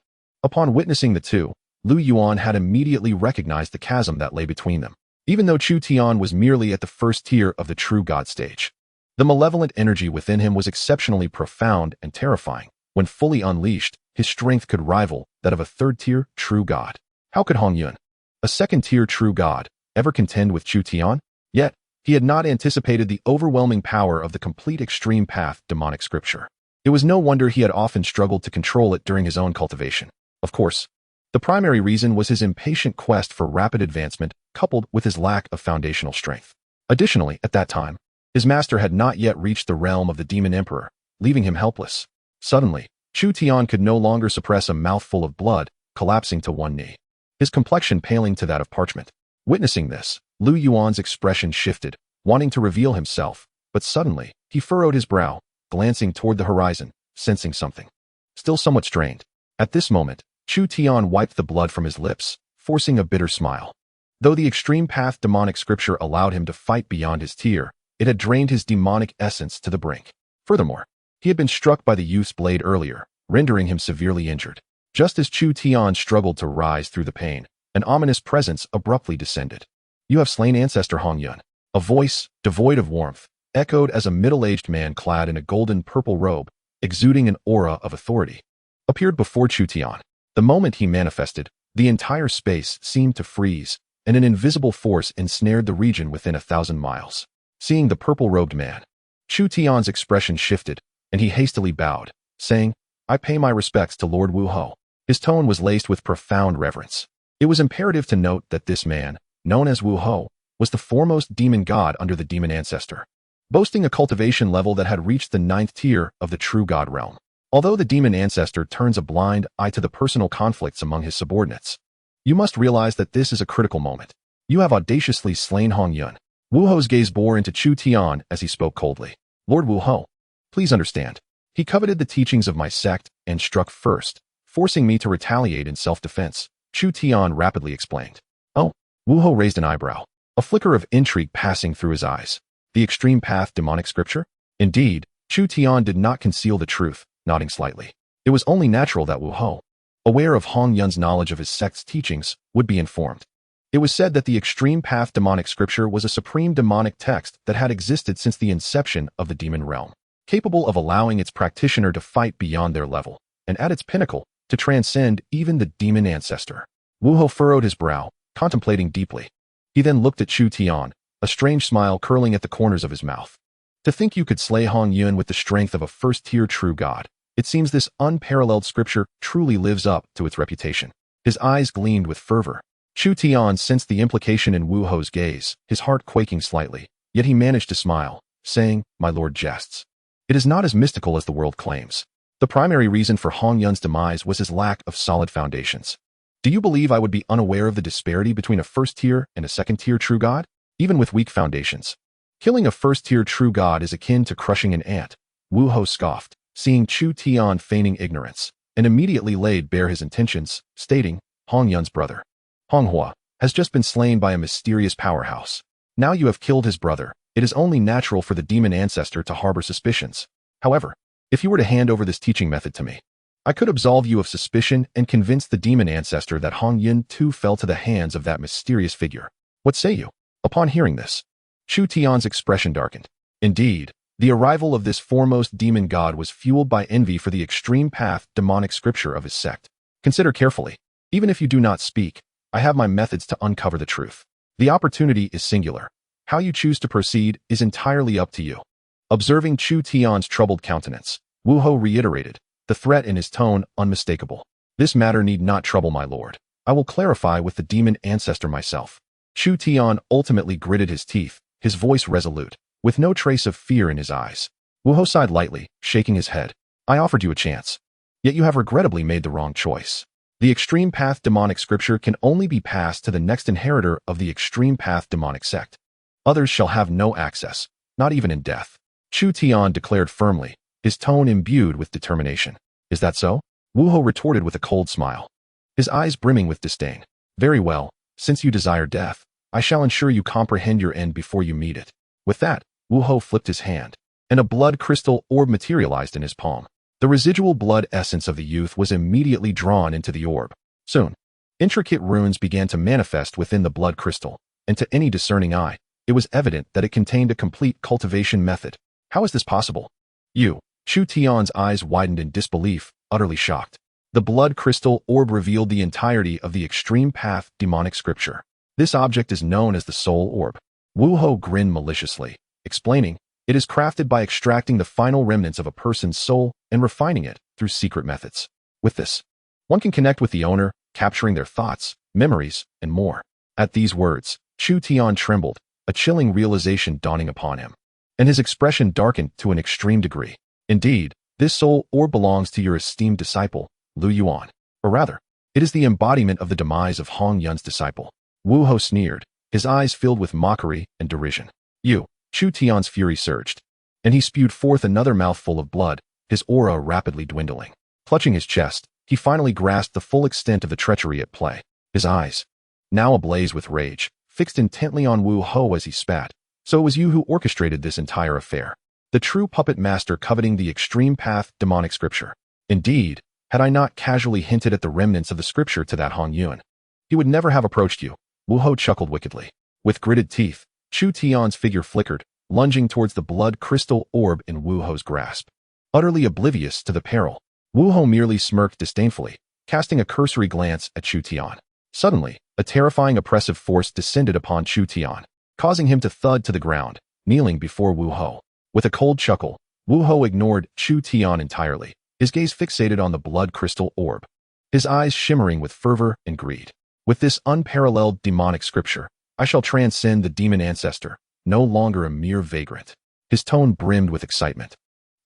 Upon witnessing the two, Yuan had immediately recognized the chasm that lay between them, even though Chu Tian was merely at the first tier of the true god stage. The malevolent energy within him was exceptionally profound and terrifying. When fully unleashed, his strength could rival that of a third-tier true god. How could Hong Yuan, a second-tier true god, ever contend with Chu Tian? Yet, he had not anticipated the overwhelming power of the complete extreme path demonic scripture. It was no wonder he had often struggled to control it during his own cultivation. Of course, the primary reason was his impatient quest for rapid advancement coupled with his lack of foundational strength. Additionally, at that time, his master had not yet reached the realm of the demon emperor, leaving him helpless. Suddenly, Chu Tian could no longer suppress a mouthful of blood, collapsing to one knee, his complexion paling to that of parchment. Witnessing this, Lu Yuan's expression shifted, wanting to reveal himself, but suddenly, he furrowed his brow, glancing toward the horizon, sensing something still somewhat strained. At this moment, Chu Tian wiped the blood from his lips, forcing a bitter smile. Though the extreme path demonic scripture allowed him to fight beyond his tier, it had drained his demonic essence to the brink. Furthermore, he had been struck by the youth's blade earlier, rendering him severely injured. Just as Chu Tian struggled to rise through the pain, an ominous presence abruptly descended. "You have slain ancestor Hong Yuan." A voice, devoid of warmth, echoed as a middle-aged man clad in a golden-purple robe, exuding an aura of authority, appeared before Chu Tian. The moment he manifested, the entire space seemed to freeze, and an invisible force ensnared the region within 1,000 miles. Seeing the purple-robed man, Chu Tian's expression shifted, and he hastily bowed, saying, "I pay my respects to Lord Wu Ho." His tone was laced with profound reverence. It was imperative to note that this man, known as Wu Ho, was the foremost demon god under the demon ancestor, boasting a cultivation level that had reached the 9th tier of the true god realm. Although the demon ancestor turns a blind eye to the personal conflicts among his subordinates, you must realize that this is a critical moment. You have audaciously slain Hong Yuan. Wu Ho's gaze bore into Chu Tian as he spoke coldly. "Lord Wu Ho, please understand. He coveted the teachings of my sect and struck first, forcing me to retaliate in self-defense," Chu Tian rapidly explained. "Oh," Wu Ho raised an eyebrow, a flicker of intrigue passing through his eyes. "The extreme path demonic scripture?" Indeed, Chu Tian did not conceal the truth, nodding slightly. It was only natural that Wu Ho, aware of Hong Yuan's knowledge of his sect's teachings, would be informed. It was said that the extreme path demonic scripture was a supreme demonic text that had existed since the inception of the demon realm, capable of allowing its practitioner to fight beyond their level, and at its pinnacle, to transcend even the demon ancestor. Wu Ho furrowed his brow, contemplating deeply. He then looked at Chu Tian, a strange smile curling at the corners of his mouth. "To think you could slay Hong Yuan with the strength of a first-tier true god. It seems this unparalleled scripture truly lives up to its reputation." His eyes gleamed with fervor. Chu Tian sensed the implication in Wu Ho's gaze, his heart quaking slightly, yet he managed to smile, saying, "My lord jests. It is not as mystical as the world claims. The primary reason for Hong Yuan's demise was his lack of solid foundations. Do you believe I would be unaware of the disparity between a first-tier and a second-tier true god? Even with weak foundations, killing a first-tier true god is akin to crushing an ant." Wu Ho scoffed, seeing Chu Tian feigning ignorance, and immediately laid bare his intentions, stating, "Hong Yuan's brother, Hong Hua, has just been slain by a mysterious powerhouse. Now you have killed his brother. It is only natural for the demon ancestor to harbor suspicions. However, if you were to hand over this teaching method to me, I could absolve you of suspicion and convince the demon ancestor that Hong Yuan too fell to the hands of that mysterious figure. What say you?" Upon hearing this, Chu Tian's expression darkened. Indeed, the arrival of this foremost demon god was fueled by envy for the extreme path demonic scripture of his sect. "Consider carefully. Even if you do not speak, I have my methods to uncover the truth. The opportunity is singular. How you choose to proceed is entirely up to you." Observing Chu Tian's troubled countenance, Wu Ho reiterated, the threat in his tone unmistakable. "This matter need not trouble my lord. I will clarify with the demon ancestor myself." Chu Tian ultimately gritted his teeth, his voice resolute, with no trace of fear in his eyes. Wu Ho sighed lightly, shaking his head. "I offered you a chance. Yet you have regrettably made the wrong choice. The extreme path demonic scripture can only be passed to the next inheritor of the extreme path demonic sect. Others shall have no access, not even in death." Chu Tian declared firmly, his tone imbued with determination. "Is that so?" Wu Ho retorted with a cold smile, his eyes brimming with disdain. "Very well, since you desire death, I shall ensure you comprehend your end before you meet it." With that, Wu Ho flipped his hand, and a blood crystal orb materialized in his palm. The residual blood essence of the youth was immediately drawn into the orb. Soon, intricate runes began to manifest within the blood crystal, and to any discerning eye, it was evident that it contained a complete cultivation method. How is this possible? Chu Tian's eyes widened in disbelief, utterly shocked. The blood crystal orb revealed the entirety of the extreme path demonic scripture. This object is known as the soul orb. Wu Ho grinned maliciously, explaining, it is crafted by extracting the final remnants of a person's soul and refining it through secret methods. With this, one can connect with the owner, capturing their thoughts, memories, and more. At these words, Chu Tian trembled, a chilling realization dawning upon him. And his expression darkened to an extreme degree. Indeed, this soul orb belongs to your esteemed disciple, Lu Yuan. Or rather, it is the embodiment of the demise of Hong Yun's disciple. Wu Ho sneered, his eyes filled with mockery and derision. Chu Tian's fury surged, and he spewed forth another mouthful of blood, his aura rapidly dwindling. Clutching his chest, he finally grasped the full extent of the treachery at play. His eyes, now ablaze with rage, fixed intently on Wu Ho as he spat. So it was you who orchestrated this entire affair. The true puppet master coveting the extreme path demonic scripture. Indeed, had I not casually hinted at the remnants of the scripture to that Hong Yuan, he would never have approached you. Wu Ho chuckled wickedly. With gritted teeth, Chu Tian's figure flickered, lunging towards the blood crystal orb in Wu Ho's grasp. Utterly oblivious to the peril, Wu Ho merely smirked disdainfully, casting a cursory glance at Chu Tian. Suddenly, a terrifying oppressive force descended upon Chu Tian, causing him to thud to the ground, kneeling before Wu Ho. With a cold chuckle, Wu Ho ignored Chu Tian entirely, his gaze fixated on the blood crystal orb, his eyes shimmering with fervor and greed. With this unparalleled demonic scripture, I shall transcend the demon ancestor, no longer a mere vagrant. His tone brimmed with excitement,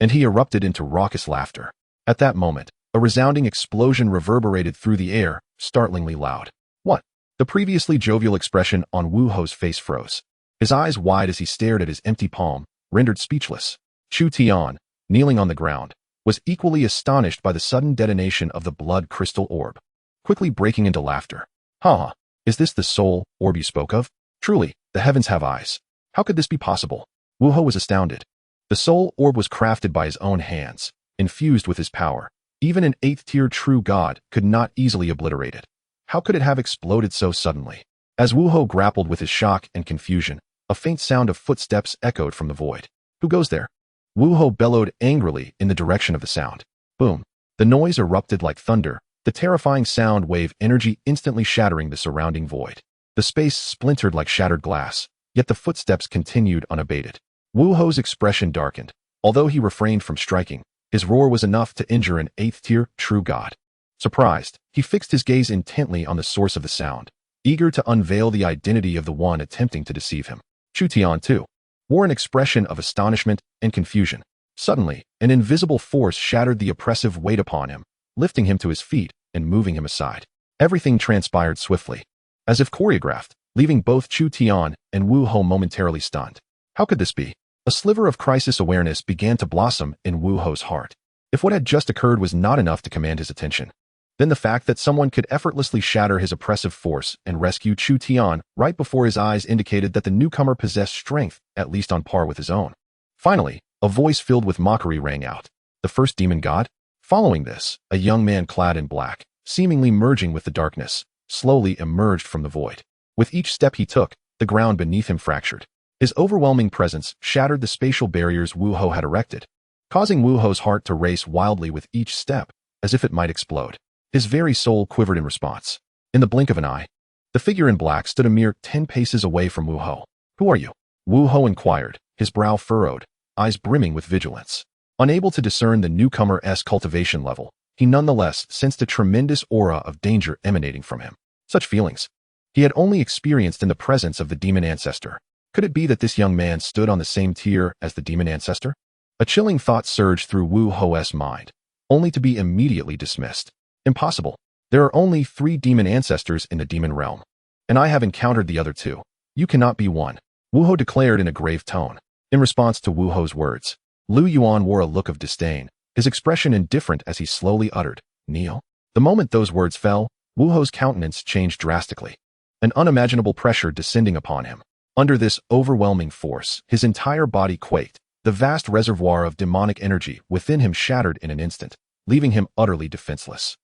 and he erupted into raucous laughter. At that moment, a resounding explosion reverberated through the air, startlingly loud. What? The previously jovial expression on Wu Ho's face froze. His eyes wide as he stared at his empty palm, rendered speechless. Chu Tian, kneeling on the ground, was equally astonished by the sudden detonation of the blood crystal orb, quickly breaking into laughter. Ha! Is this the soul orb you spoke of? Truly, the heavens have eyes. How could this be possible? Wu Ho was astounded. The soul orb was crafted by his own hands, infused with his power. Even an 8th-tier true god could not easily obliterate it. How could it have exploded so suddenly? As Wu Ho grappled with his shock and confusion, a faint sound of footsteps echoed from the void. Who goes there? Wu Ho bellowed angrily in the direction of the sound. Boom. The noise erupted like thunder, the terrifying sound wave energy instantly shattering the surrounding void. The space splintered like shattered glass, yet the footsteps continued unabated. Wu Ho's expression darkened. Although he refrained from striking, his roar was enough to injure an 8th-tier true god. Surprised, he fixed his gaze intently on the source of the sound, eager to unveil the identity of the one attempting to deceive him. Chu Tian, too, wore an expression of astonishment and confusion. Suddenly, an invisible force shattered the oppressive weight upon him, lifting him to his feet and moving him aside. Everything transpired swiftly, as if choreographed, leaving both Chu Tian and Wu Ho momentarily stunned. How could this be? A sliver of crisis awareness began to blossom in Wu Ho's heart. If what had just occurred was not enough to command his attention, then the fact that someone could effortlessly shatter his oppressive force and rescue Chu Tian right before his eyes indicated that the newcomer possessed strength at least on par with his own. Finally, a voice filled with mockery rang out. The first demon god? Following this, a young man clad in black, seemingly merging with the darkness, slowly emerged from the void. With each step he took, the ground beneath him fractured. His overwhelming presence shattered the spatial barriers Wu Ho had erected, causing Wu Ho's heart to race wildly with each step, as if it might explode. His very soul quivered in response. In the blink of an eye, the figure in black stood a mere 10 paces away from Wu Ho. Who are you? Wu Ho inquired, his brow furrowed, eyes brimming with vigilance. Unable to discern the newcomer's cultivation level, he nonetheless sensed a tremendous aura of danger emanating from him. Such feelings he had only experienced in the presence of the demon ancestor. Could it be that this young man stood on the same tier as the demon ancestor? A chilling thought surged through Wu Ho's mind, only to be immediately dismissed. Impossible. There are only 3 demon ancestors in the demon realm, and I have encountered the other 2. You cannot be one, Wu Ho declared in a grave tone. In response to Wu Ho's words, Lu Yuan wore a look of disdain, his expression indifferent as he slowly uttered, "Kneel." The moment those words fell, Wu Ho's countenance changed drastically, an unimaginable pressure descending upon him. Under this overwhelming force, his entire body quaked, the vast reservoir of demonic energy within him shattered in an instant, leaving him utterly defenseless.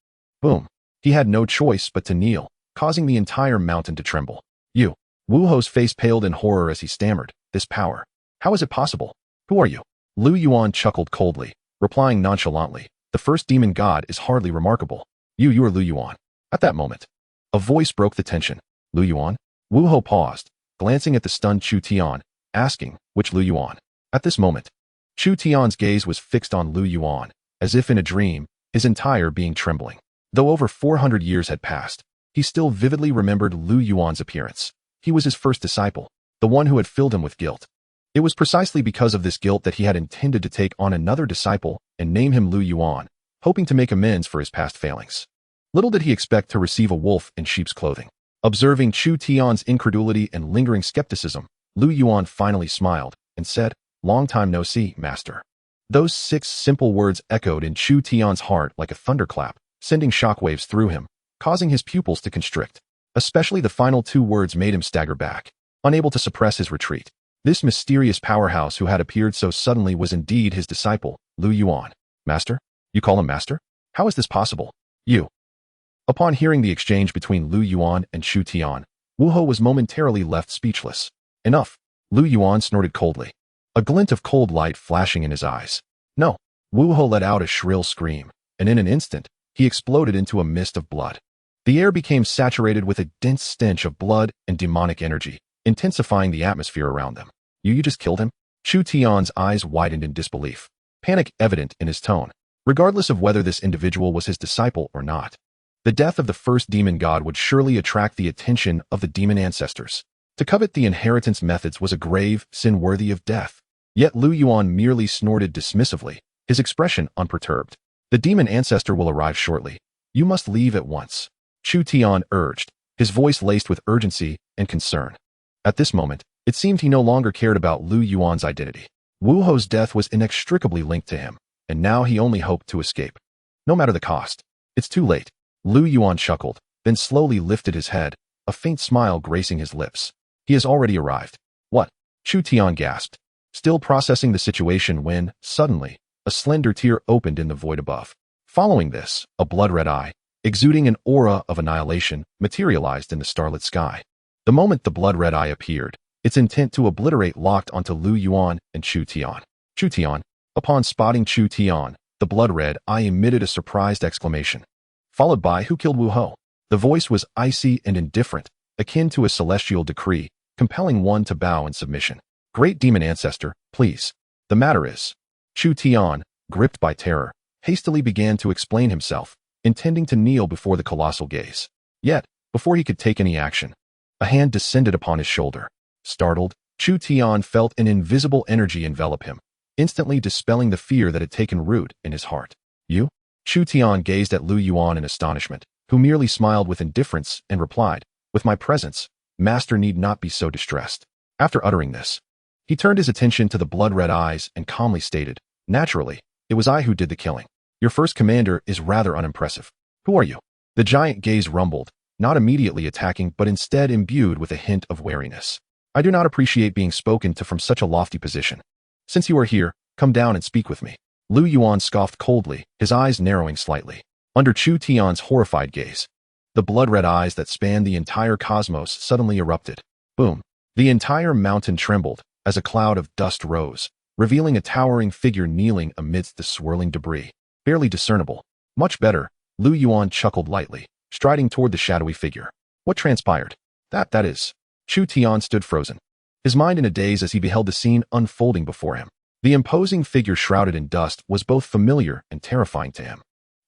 Boom. He had no choice but to kneel, causing the entire mountain to tremble. You. Wu Ho's face paled in horror as he stammered, "This power. How is it possible? Who are you?" Lu Yuan chuckled coldly, replying nonchalantly, "The first demon god is hardly remarkable. You are Lu Yuan." At that moment, a voice broke the tension. "Lu Yuan?" Wu Ho paused, glancing at the stunned Chu Tian, asking, "Which Lu Yuan?" At this moment, Chu Tian's gaze was fixed on Lu Yuan, as if in a dream, his entire being trembling. Though over 400 years had passed, he still vividly remembered Lu Yuan's appearance. He was his first disciple, the one who had filled him with guilt. It was precisely because of this guilt that he had intended to take on another disciple and name him Lu Yuan, hoping to make amends for his past failings. Little did he expect to receive a wolf in sheep's clothing. Observing Chu Tian's incredulity and lingering skepticism, Lu Yuan finally smiled and said, "Long time no see, master." Those 6 simple words echoed in Chu Tian's heart like a thunderclap, sending shockwaves through him, causing his pupils to constrict. Especially the final 2 words made him stagger back, unable to suppress his retreat. This mysterious powerhouse who had appeared so suddenly was indeed his disciple, Lu Yuan. "Master? You call him master? How is this possible? You?" Upon hearing the exchange between Lu Yuan and Chu Tian, Wu Ho was momentarily left speechless. "Enough," Lu Yuan snorted coldly, a glint of cold light flashing in his eyes. "No." Wu Ho let out a shrill scream, and in an instant, he exploded into a mist of blood. The air became saturated with a dense stench of blood and demonic energy, intensifying the atmosphere around them. You just killed him?" Chu Tian's eyes widened in disbelief, panic evident in his tone, regardless of whether this individual was his disciple or not. The death of the first demon god would surely attract the attention of the demon ancestors. To covet the inheritance methods was a grave sin worthy of death. Yet Lu Yuan merely snorted dismissively, his expression unperturbed. "The demon ancestor will arrive shortly. You must leave at once," Chu Tian urged, his voice laced with urgency and concern. At this moment, it seemed he no longer cared about Lu Yuan's identity. Wu Ho's death was inextricably linked to him, and now he only hoped to escape. No matter the cost. "It's too late." Lu Yuan chuckled, then slowly lifted his head, a faint smile gracing his lips. "He has already arrived." "What?" Chu Tian gasped, still processing the situation when, suddenly, a slender tear opened in the void above. Following this, a blood-red eye, exuding an aura of annihilation, materialized in the starlit sky. The moment the blood-red eye appeared, its intent to obliterate locked onto Lu Yuan and Chu Tian. Chu Tian. Upon spotting Chu Tian, the blood-red eye emitted a surprised exclamation, followed by, "Who killed Wu Ho?" The voice was icy and indifferent, akin to a celestial decree, compelling one to bow in submission. "Great demon ancestor, please. The matter is..." Chu Tian, gripped by terror, hastily began to explain himself, intending to kneel before the colossal gaze. Yet, before he could take any action, a hand descended upon his shoulder. Startled, Chu Tian felt an invisible energy envelop him, instantly dispelling the fear that had taken root in his heart. "You?" Chu Tian gazed at Lu Yuan in astonishment, who merely smiled with indifference and replied, "With my presence, master need not be so distressed." After uttering this, he turned his attention to the blood-red eyes and calmly stated, "Naturally, it was I who did the killing. Your first commander is rather unimpressive. Who are you?" The giant gaze rumbled, not immediately attacking but instead imbued with a hint of wariness. "I do not appreciate being spoken to from such a lofty position. Since you are here, come down and speak with me." Lu Yuan scoffed coldly, his eyes narrowing slightly. Under Chu Tian's horrified gaze, the blood-red eyes that spanned the entire cosmos suddenly erupted. Boom! The entire mountain trembled as a cloud of dust rose, revealing a towering figure kneeling amidst the swirling debris. Barely discernible. "Much better," Lu Yuan chuckled lightly, striding toward the shadowy figure. "What transpired?" That is." Chu Tian stood frozen, his mind in a daze as he beheld the scene unfolding before him. The imposing figure shrouded in dust was both familiar and terrifying to him,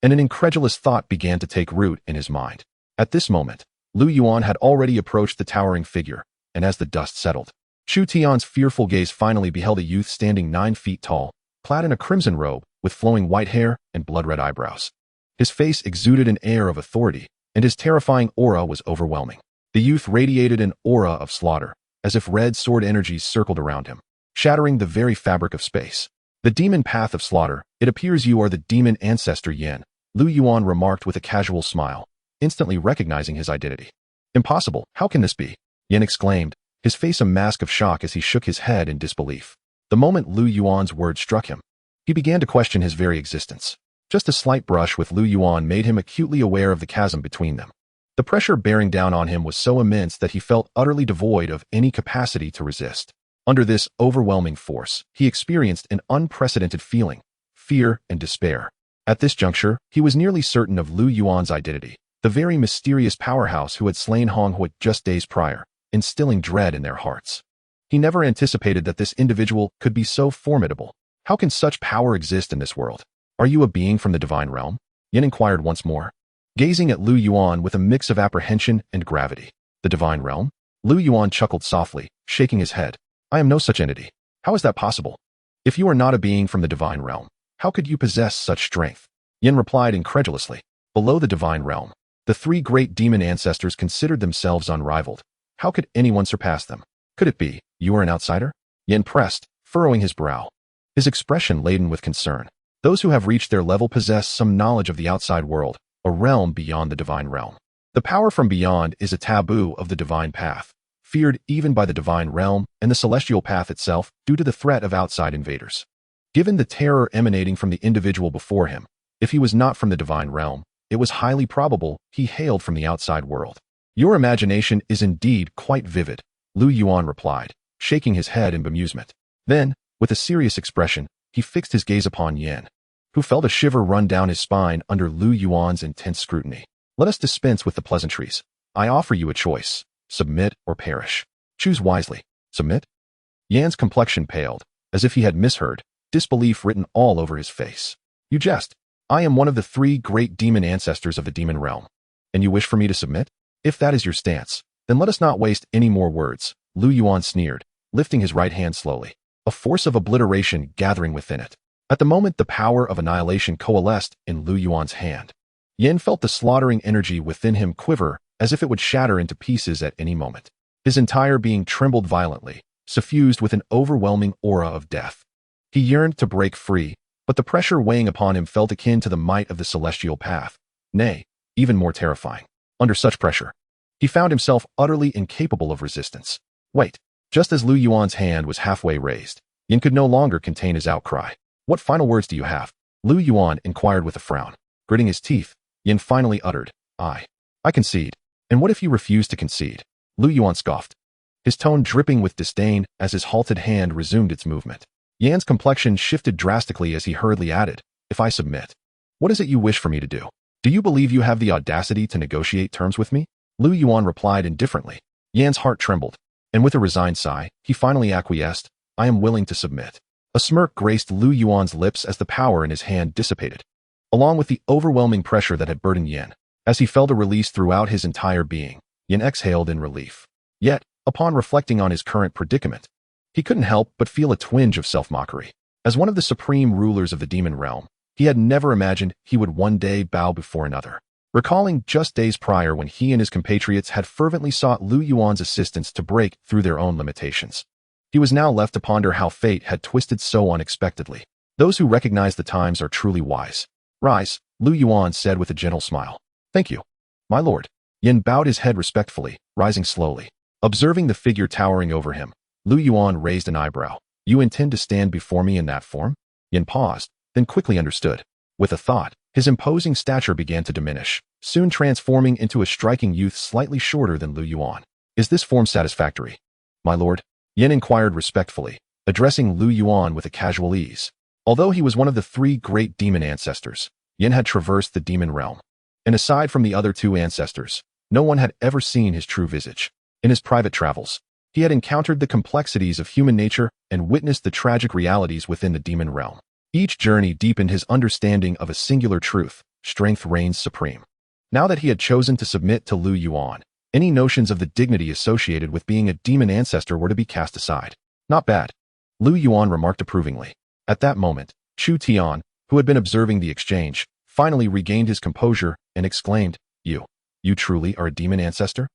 and an incredulous thought began to take root in his mind. At this moment, Lu Yuan had already approached the towering figure, and as the dust settled, Chu Tian's fearful gaze finally beheld a youth standing 9 feet tall, clad in a crimson robe, with flowing white hair and blood-red eyebrows. His face exuded an air of authority, and his terrifying aura was overwhelming. The youth radiated an aura of slaughter, as if red sword energies circled around him, shattering the very fabric of space. "The demon path of slaughter, it appears you are the demon ancestor Yuan," Lu Yuan remarked with a casual smile, instantly recognizing his identity. "Impossible, how can this be?" Yuan exclaimed, his face a mask of shock as he shook his head in disbelief. The moment Lu Yuan's words struck him, he began to question his very existence. Just a slight brush with Lu Yuan made him acutely aware of the chasm between them. The pressure bearing down on him was so immense that he felt utterly devoid of any capacity to resist. Under this overwhelming force, he experienced an unprecedented feeling, fear and despair. At this juncture, he was nearly certain of Lu Yuan's identity, the very mysterious powerhouse who had slain Hong Hui just days prior, instilling dread in their hearts. He never anticipated that this individual could be so formidable. How can such power exist in this world? Are you a being from the divine realm? Yin inquired once more, gazing at Lu Yuan with a mix of apprehension and gravity. The divine realm? Lu Yuan chuckled softly, shaking his head. I am no such entity. How is that possible? If you are not a being from the divine realm, how could you possess such strength? Yin replied incredulously. Below the divine realm, the three great demon ancestors considered themselves unrivaled. How could anyone surpass them? Could it be, you are an outsider? Yin pressed, furrowing his brow, his expression laden with concern. Those who have reached their level possess some knowledge of the outside world, a realm beyond the divine realm. The power from beyond is a taboo of the divine path, feared even by the divine realm and the celestial path itself due to the threat of outside invaders. Given the terror emanating from the individual before him, if he was not from the divine realm, it was highly probable he hailed from the outside world. Your imagination is indeed quite vivid, Lu Yuan replied, shaking his head in bemusement. Then, with a serious expression, he fixed his gaze upon Yin, who felt a shiver run down his spine under Lu Yuan's intense scrutiny. Let us dispense with the pleasantries. I offer you a choice. Submit or perish. Choose wisely. Submit? Yan's complexion paled, as if he had misheard, disbelief written all over his face. You jest. I am one of the three great demon ancestors of the demon realm. And you wish for me to submit? If that is your stance, then let us not waste any more words, Lu Yuan sneered, lifting his right hand slowly, a force of obliteration gathering within it. At the moment the power of annihilation coalesced in Lu Yuan's hand, Yin felt the slaughtering energy within him quiver as if it would shatter into pieces at any moment. His entire being trembled violently, suffused with an overwhelming aura of death. He yearned to break free, but the pressure weighing upon him felt akin to the might of the celestial path, nay, even more terrifying. Under such pressure, he found himself utterly incapable of resistance. Wait, just as Lu Yuan's hand was halfway raised, Yin could no longer contain his outcry. What final words do you have? Lu Yuan inquired with a frown. Gritting his teeth, Yin finally uttered, I concede. And what if you refuse to concede? Lu Yuan scoffed, his tone dripping with disdain as his halted hand resumed its movement. Yan's complexion shifted drastically as he hurriedly added, if I submit, what is it you wish for me to do? Do you believe you have the audacity to negotiate terms with me? Lu Yuan replied indifferently. Yan's heart trembled, and with a resigned sigh, he finally acquiesced, I am willing to submit. A smirk graced Lu Yuan's lips as the power in his hand dissipated, along with the overwhelming pressure that had burdened Yin. As he felt a release throughout his entire being, Yin exhaled in relief. Yet, upon reflecting on his current predicament, he couldn't help but feel a twinge of self-mockery. As one of the supreme rulers of the demon realm, he had never imagined he would one day bow before another. Recalling just days prior when he and his compatriots had fervently sought Lu Yuan's assistance to break through their own limitations, he was now left to ponder how fate had twisted so unexpectedly. Those who recognize the times are truly wise. Rise, Lu Yuan said with a gentle smile. Thank you, my lord. Yin bowed his head respectfully, rising slowly. Observing the figure towering over him, Lu Yuan raised an eyebrow. You intend to stand before me in that form? Yin paused, then quickly understood. With a thought, his imposing stature began to diminish, soon transforming into a striking youth slightly shorter than Lu Yuan. Is this form satisfactory, my lord? Yin inquired respectfully, addressing Lu Yuan with a casual ease. Although he was one of the three great demon ancestors, Yin had traversed the demon realm. And aside from the other two ancestors, no one had ever seen his true visage. In his private travels, he had encountered the complexities of human nature and witnessed the tragic realities within the demon realm. Each journey deepened his understanding of a singular truth: strength reigns supreme. Now that he had chosen to submit to Lu Yuan, any notions of the dignity associated with being a demon ancestor were to be cast aside. Not bad, Lu Yuan remarked approvingly. At that moment, Chu Tian, who had been observing the exchange, finally regained his composure and exclaimed, You truly are a demon ancestor?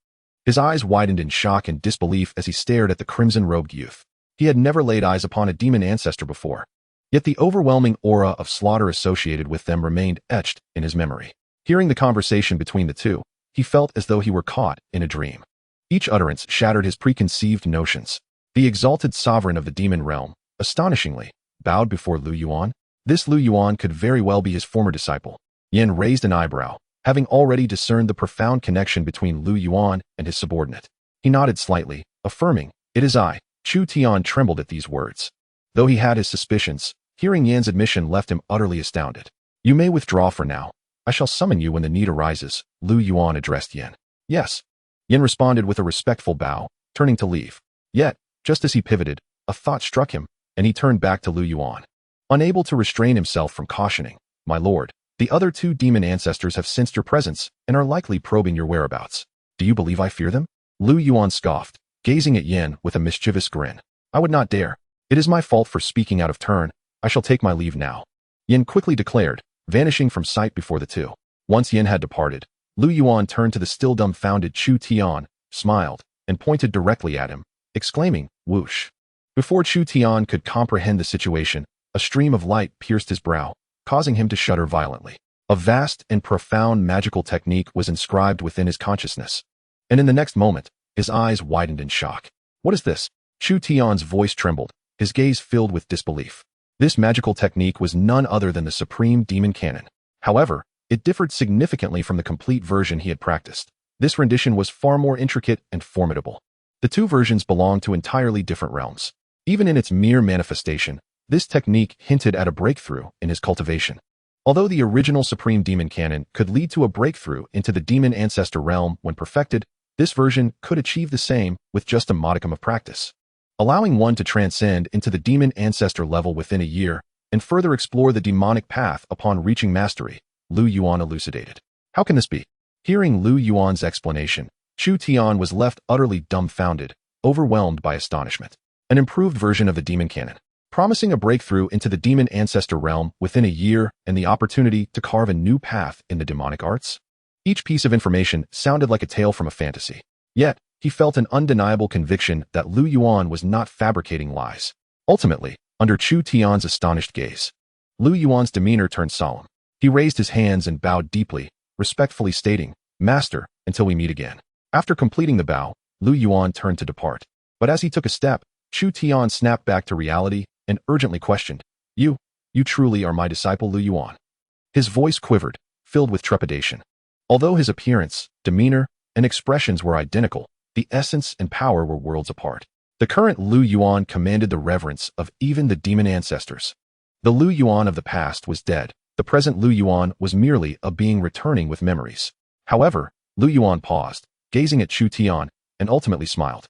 His eyes widened in shock and disbelief as he stared at the crimson-robed youth. He had never laid eyes upon a demon ancestor before, yet the overwhelming aura of slaughter associated with them remained etched in his memory. Hearing the conversation between the two, he felt as though he were caught in a dream. Each utterance shattered his preconceived notions. The exalted sovereign of the demon realm, astonishingly, bowed before Lu Yuan. This Lu Yuan could very well be his former disciple. Yin raised an eyebrow, having already discerned the profound connection between Lu Yuan and his subordinate. He nodded slightly, affirming, It is I, Chu Tian trembled at these words. Though he had his suspicions, hearing Yan's admission left him utterly astounded. You may withdraw for now. I shall summon you when the need arises, Lu Yuan addressed Yan. Yes. Yan responded with a respectful bow, turning to leave. Yet, just as he pivoted, a thought struck him, and he turned back to Lu Yuan. Unable to restrain himself from cautioning, My lord, the other 2 demon ancestors have sensed your presence and are likely probing your whereabouts. Do you believe I fear them? Lu Yuan scoffed, gazing at Yan with a mischievous grin. I would not dare. It is my fault for speaking out of turn. I shall take my leave now. Yan quickly declared, vanishing from sight before the 2. Once Yan had departed, Lu Yuan turned to the still dumbfounded Chu Tian, smiled, and pointed directly at him, exclaiming, Whoosh. Before Chu Tian could comprehend the situation, a stream of light pierced his brow, causing him to shudder violently. A vast and profound magical technique was inscribed within his consciousness. And in the next moment, his eyes widened in shock. What is this? Chu Tian's voice trembled, his gaze filled with disbelief. This magical technique was none other than the supreme demon canon. However, it differed significantly from the complete version he had practiced. This rendition was far more intricate and formidable. The 2 versions belonged to entirely different realms. Even in its mere manifestation, this technique hinted at a breakthrough in his cultivation. Although the original Supreme Demon Canon could lead to a breakthrough into the Demon Ancestor realm when perfected, this version could achieve the same with just a modicum of practice. Allowing one to transcend into the Demon Ancestor level within a year and further explore the demonic path upon reaching mastery, Lu Yuan elucidated. How can this be? Hearing Lu Yuan's explanation, Chu Tian was left utterly dumbfounded, overwhelmed by astonishment. An improved version of the Demon Canon, promising a breakthrough into the Demon Ancestor realm within a year and the opportunity to carve a new path in the demonic arts? Each piece of information sounded like a tale from a fantasy. Yet, he felt an undeniable conviction that Lu Yuan was not fabricating lies. Ultimately, under Chu Tian's astonished gaze, Lu Yuan's demeanor turned solemn. He raised his hands and bowed deeply, respectfully stating, Master, until we meet again. After completing the bow, Lu Yuan turned to depart. But as he took a step, Chu Tian snapped back to reality and urgently questioned, You truly are my disciple Lu Yuan? His voice quivered, filled with trepidation. Although his appearance, demeanor, and expressions were identical, the essence and power were worlds apart. The current Lu Yuan commanded the reverence of even the demon ancestors. The Lu Yuan of the past was dead. The present Lu Yuan was merely a being returning with memories. However, Lu Yuan paused, gazing at Chu Tian, and ultimately smiled.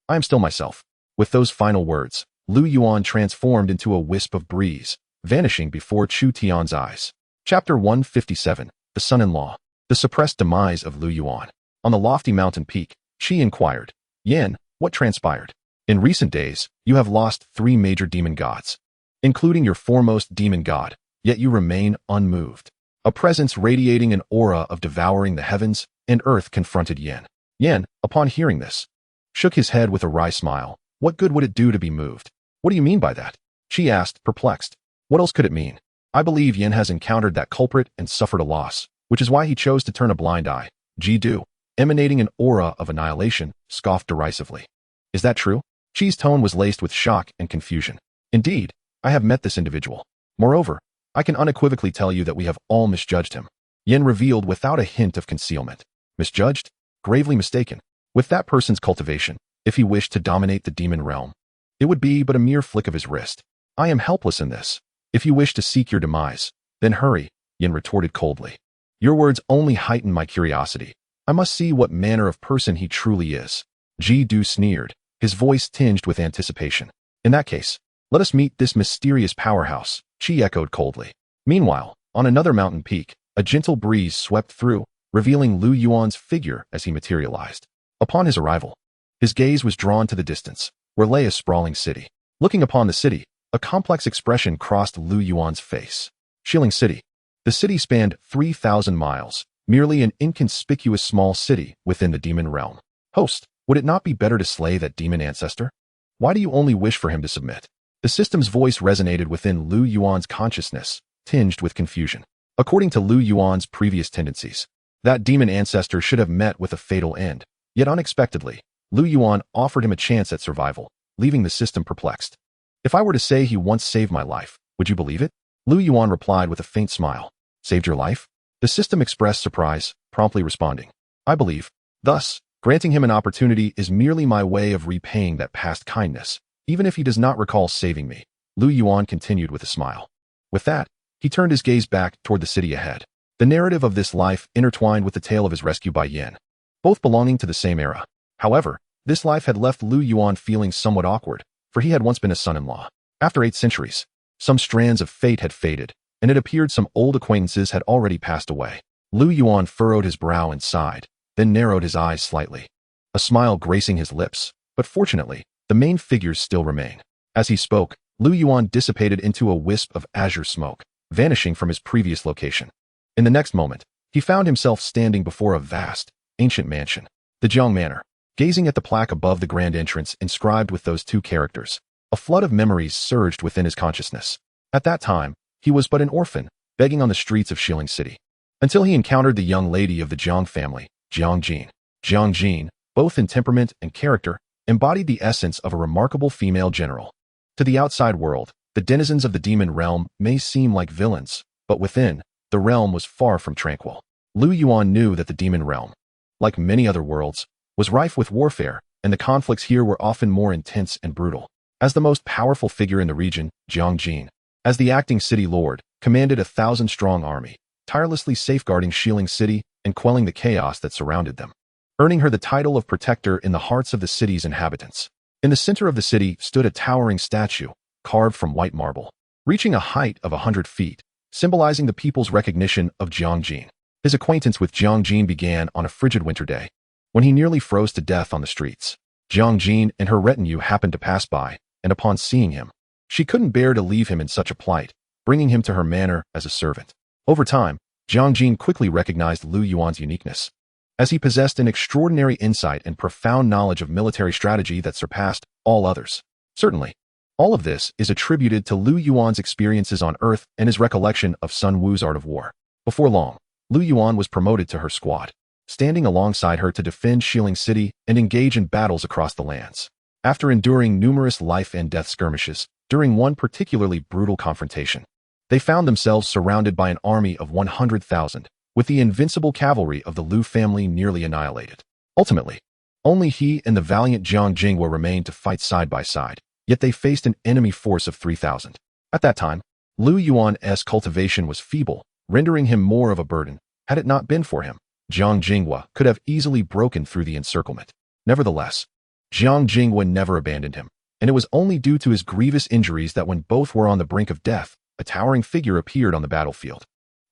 I am still myself. With those final words, Lu Yuan transformed into a wisp of breeze, vanishing before Chu Tian's eyes. Chapter 157, The Son-in-Law. The suppressed demise of Lu Yuan. On the lofty mountain peak, Shi inquired, Yan, what transpired? In recent days, you have lost 3 major demon gods, including your foremost demon god, yet you remain unmoved. A presence radiating an aura of devouring the heavens and earth confronted Yan. Yan, upon hearing this, shook his head with a wry smile. What good would it do to be moved? What do you mean by that? She asked, perplexed. What else could it mean? I believe Yan has encountered that culprit and suffered a loss, which is why he chose to turn a blind eye. Ji-do, emanating an aura of annihilation, scoffed derisively. Is that true? Chi's tone was laced with shock and confusion. Indeed, I have met this individual. Moreover, I can unequivocally tell you that we have all misjudged him. Yan revealed without a hint of concealment. Misjudged? Gravely mistaken. With that person's cultivation, if he wished to dominate the demon realm, it would be but a mere flick of his wrist. I am helpless in this. If you wish to seek your demise, then hurry, Yan retorted coldly. Your words only heighten my curiosity. I must see what manner of person he truly is. Ji-do sneered, his voice tinged with anticipation. In that case, let us meet this mysterious powerhouse, Chi echoed coldly. Meanwhile, on another mountain peak, a gentle breeze swept through, revealing Lu Yuan's figure as he materialized. Upon his arrival, his gaze was drawn to the distance, where lay a sprawling city. Looking upon the city, a complex expression crossed Lu Yuan's face. Shilling City. The city spanned 3,000 miles, merely an inconspicuous small city within the demon realm. Host, would it not be better to slay that demon ancestor? Why do you only wish for him to submit? The system's voice resonated within Lu Yuan's consciousness, tinged with confusion. According to Lu Yuan's previous tendencies, that demon ancestor should have met with a fatal end. Yet unexpectedly, Lu Yuan offered him a chance at survival, leaving the system perplexed. If I were to say he once saved my life, would you believe it? Lu Yuan replied with a faint smile. Saved your life? The system expressed surprise, promptly responding. I believe. Thus, Granting him an opportunity is merely my way of repaying that past kindness, even if he does not recall saving me, Lu Yuan continued with a smile. With that, he turned his gaze back toward the city ahead. The narrative of this life intertwined with the tale of his rescue by Yin, both belonging to the same era. However, this life had left Lu Yuan feeling somewhat awkward, for he had once been a son-in-law. After 8 centuries, some strands of fate had faded, and it appeared some old acquaintances had already passed away. Lu Yuan furrowed his brow and sighed, then narrowed his eyes slightly, a smile gracing his lips, but fortunately, the main figures still remain. As he spoke, Lu Yuan dissipated into a wisp of azure smoke, vanishing from his previous location. In the next moment, he found himself standing before a vast, ancient mansion, the Jiang Manor. Gazing at the plaque above the grand entrance inscribed with those 2 characters, a flood of memories surged within his consciousness. At that time, he was but an orphan, begging on the streets of Shilling City, until he encountered the young lady of the Jiang family, Jiang Jin. Jiang Jin, both in temperament and character, embodied the essence of a remarkable female general. To the outside world, the denizens of the demon realm may seem like villains, but within, the realm was far from tranquil. Lu Yuan knew that the demon realm, like many other worlds, was rife with warfare, and the conflicts here were often more intense and brutal. As the most powerful figure in the region, Jiang Jin, as the acting city lord, commanded a 1,000-strong army, tirelessly safeguarding Shilling City and quelling the chaos that surrounded them, earning her the title of protector in the hearts of the city's inhabitants. In the center of the city stood a towering statue, carved from white marble, reaching a height of 100 feet, symbolizing the people's recognition of Jiang Jin. His acquaintance with Jiang Jin began on a frigid winter day, when he nearly froze to death on the streets. Jiang Jin and her retinue happened to pass by, and upon seeing him, she couldn't bear to leave him in such a plight, bringing him to her manor as a servant. Over time, Jiang Jin quickly recognized Lu Yuan's uniqueness, as he possessed an extraordinary insight and profound knowledge of military strategy that surpassed all others. Certainly, all of this is attributed to Lu Yuan's experiences on Earth and his recollection of Sun Wu's art of war. Before long, Lu Yuan was promoted to her squad, standing alongside her to defend Shilling City and engage in battles across the lands. After enduring numerous life and death skirmishes, during one particularly brutal confrontation, they found themselves surrounded by an army of 100,000, with the invincible cavalry of the Lu family nearly annihilated. Ultimately, only he and the valiant Jiang Jingwa remained to fight side by side, yet they faced an enemy force of 3,000. At that time, Lu Yuan's cultivation was feeble, rendering him more of a burden. Had it not been for him, Jiang Jingwa could have easily broken through the encirclement. Nevertheless, Jiang Jingwa never abandoned him, and it was only due to his grievous injuries that when both were on the brink of death, a towering figure appeared on the battlefield.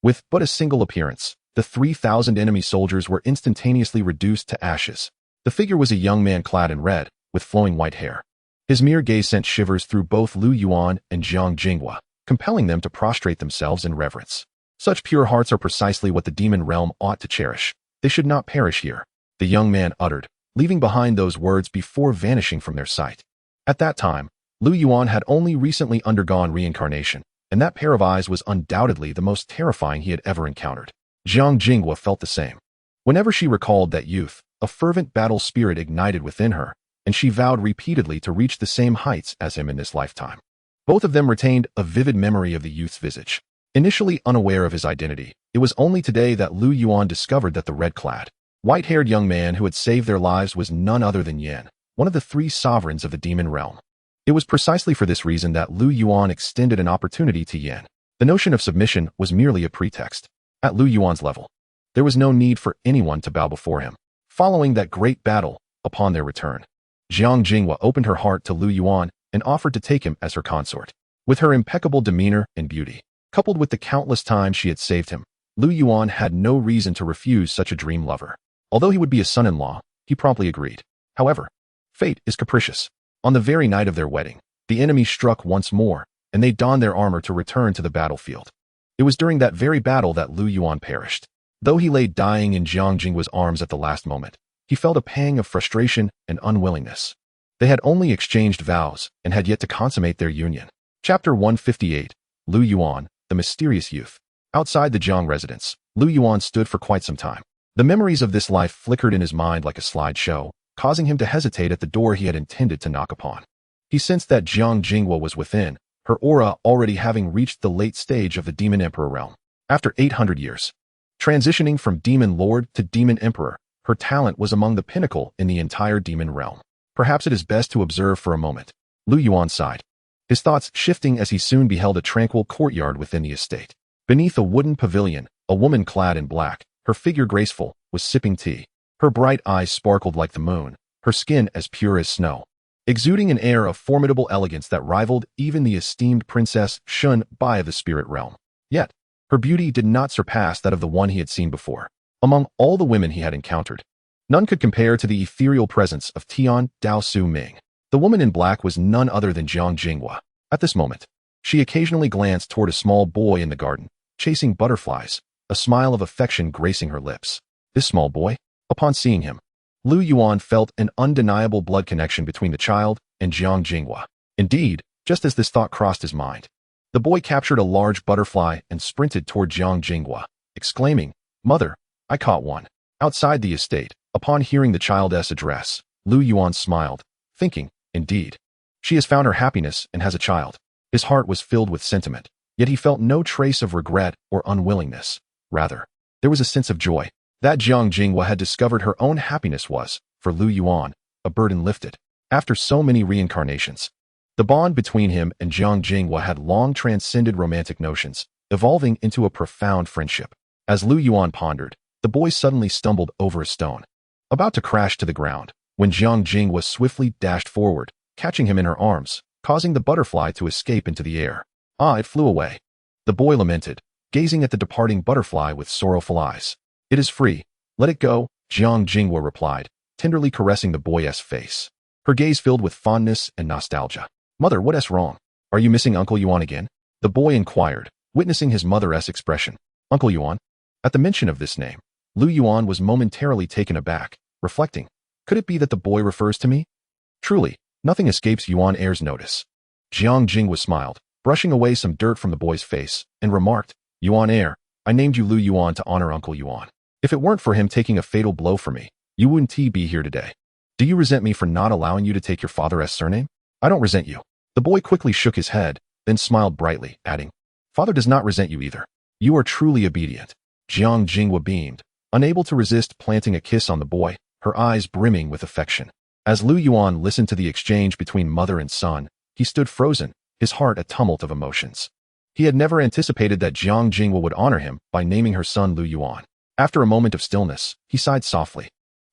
With but a single appearance, the 3,000 enemy soldiers were instantaneously reduced to ashes. The figure was a young man clad in red, with flowing white hair. His mere gaze sent shivers through both Lu Yuan and Jiang Jingwa, compelling them to prostrate themselves in reverence. Such pure hearts are precisely what the demon realm ought to cherish. They should not perish here, the young man uttered, leaving behind those words before vanishing from their sight. At that time, Lu Yuan had only recently undergone reincarnation, and that pair of eyes was undoubtedly the most terrifying he had ever encountered. Jiang Jingwa felt the same. Whenever she recalled that youth, a fervent battle spirit ignited within her, and she vowed repeatedly to reach the same heights as him in this lifetime. Both of them retained a vivid memory of the youth's visage. Initially unaware of his identity, it was only today that Lu Yuan discovered that the red-clad, white-haired young man who had saved their lives was none other than Yin, one of the 3 sovereigns of the demon realm. It was precisely for this reason that Lu Yuan extended an opportunity to Yin. The notion of submission was merely a pretext. At Lu Yuan's level, there was no need for anyone to bow before him. Following that great battle, upon their return, Jiang Jingwa opened her heart to Lu Yuan and offered to take him as her consort. With her impeccable demeanor and beauty, coupled with the countless times she had saved him, Lu Yuan had no reason to refuse such a dream lover. Although he would be a son-in-law, he promptly agreed. However, fate is capricious. On the very night of their wedding, the enemy struck once more, and they donned their armor to return to the battlefield. It was during that very battle that Lu Yuan perished. Though he lay dying in Jiang Jingwa's arms at the last moment, he felt a pang of frustration and unwillingness. They had only exchanged vows and had yet to consummate their union. Chapter 158, Lu Yuan, the mysterious youth. Outside the Jiang residence, Lu Yuan stood for quite some time. The memories of this life flickered in his mind like a slideshow, causing him to hesitate at the door he had intended to knock upon. He sensed that Jiang Jingwa was within, her aura already having reached the late stage of the Demon Emperor realm. After 800 years, transitioning from Demon Lord to Demon Emperor, Her talent was among the pinnacle in the entire demon realm. Perhaps it is best to observe for a moment. Lu Yuan sighed, his thoughts shifting as he soon beheld a tranquil courtyard within the estate. Beneath a wooden pavilion, a woman clad in black, her figure graceful, was sipping tea. Her bright eyes sparkled like the moon, her skin as pure as snow, exuding an air of formidable elegance that rivaled even the esteemed Princess Shun Bai of the spirit realm. Yet, her beauty did not surpass that of the one he had seen before. Among all the women he had encountered, none could compare to the ethereal presence of Tian Dao Su Ming. The woman in black was none other than Jiang Jinghua. At this moment, she occasionally glanced toward a small boy in the garden, chasing butterflies, a smile of affection gracing her lips. This small boy? Upon seeing him, Lu Yuan felt an undeniable blood connection between the child and Jiang Jinghua. Indeed, just as this thought crossed his mind, the boy captured a large butterfly and sprinted toward Jiang Jinghua, exclaiming, "Mother, I caught one." Outside the estate, upon hearing the child's address, Lu Yuan smiled, thinking, indeed, she has found her happiness and has a child. His heart was filled with sentiment, yet he felt no trace of regret or unwillingness. Rather, there was a sense of joy. That Jiang Jinghua had discovered her own happiness was, for Lu Yuan, a burden lifted. After so many reincarnations, the bond between him and Jiang Jinghua had long transcended romantic notions, evolving into a profound friendship. As Lu Yuan pondered, the boy suddenly stumbled over a stone, about to crash to the ground, when Jiang Jinghua swiftly dashed forward, catching him in her arms, causing the butterfly to escape into the air. It flew away. The boy lamented, gazing at the departing butterfly with sorrowful eyes. "It is free. Let it go," Jiang Jinghua replied, tenderly caressing the boy's face. Her gaze filled with fondness and nostalgia. "Mother, what's wrong? Are you missing Uncle Yuan again?" the boy inquired, witnessing his mother's expression. Uncle Yuan? At the mention of this name, Lu Yuan was momentarily taken aback, reflecting, could it be that the boy refers to me? Truly, nothing escapes Yuan Heir's notice. Jiang Jinghua smiled, brushing away some dirt from the boy's face, and remarked, "Yuan Heir, I named you Lu Yuan to honor Uncle Yuan. If it weren't for him taking a fatal blow for me, you wouldn't be here today. Do you resent me for not allowing you to take your father's surname?" "I don't resent you." The boy quickly shook his head, then smiled brightly, adding, "Father does not resent you either. You are truly obedient." Jiang Jinghua beamed, unable to resist planting a kiss on the boy, her eyes brimming with affection. As Lu Yuan listened to the exchange between mother and son, he stood frozen, his heart a tumult of emotions. He had never anticipated that Jiang Jinghua would honor him by naming her son Lu Yuan. After a moment of stillness, he sighed softly,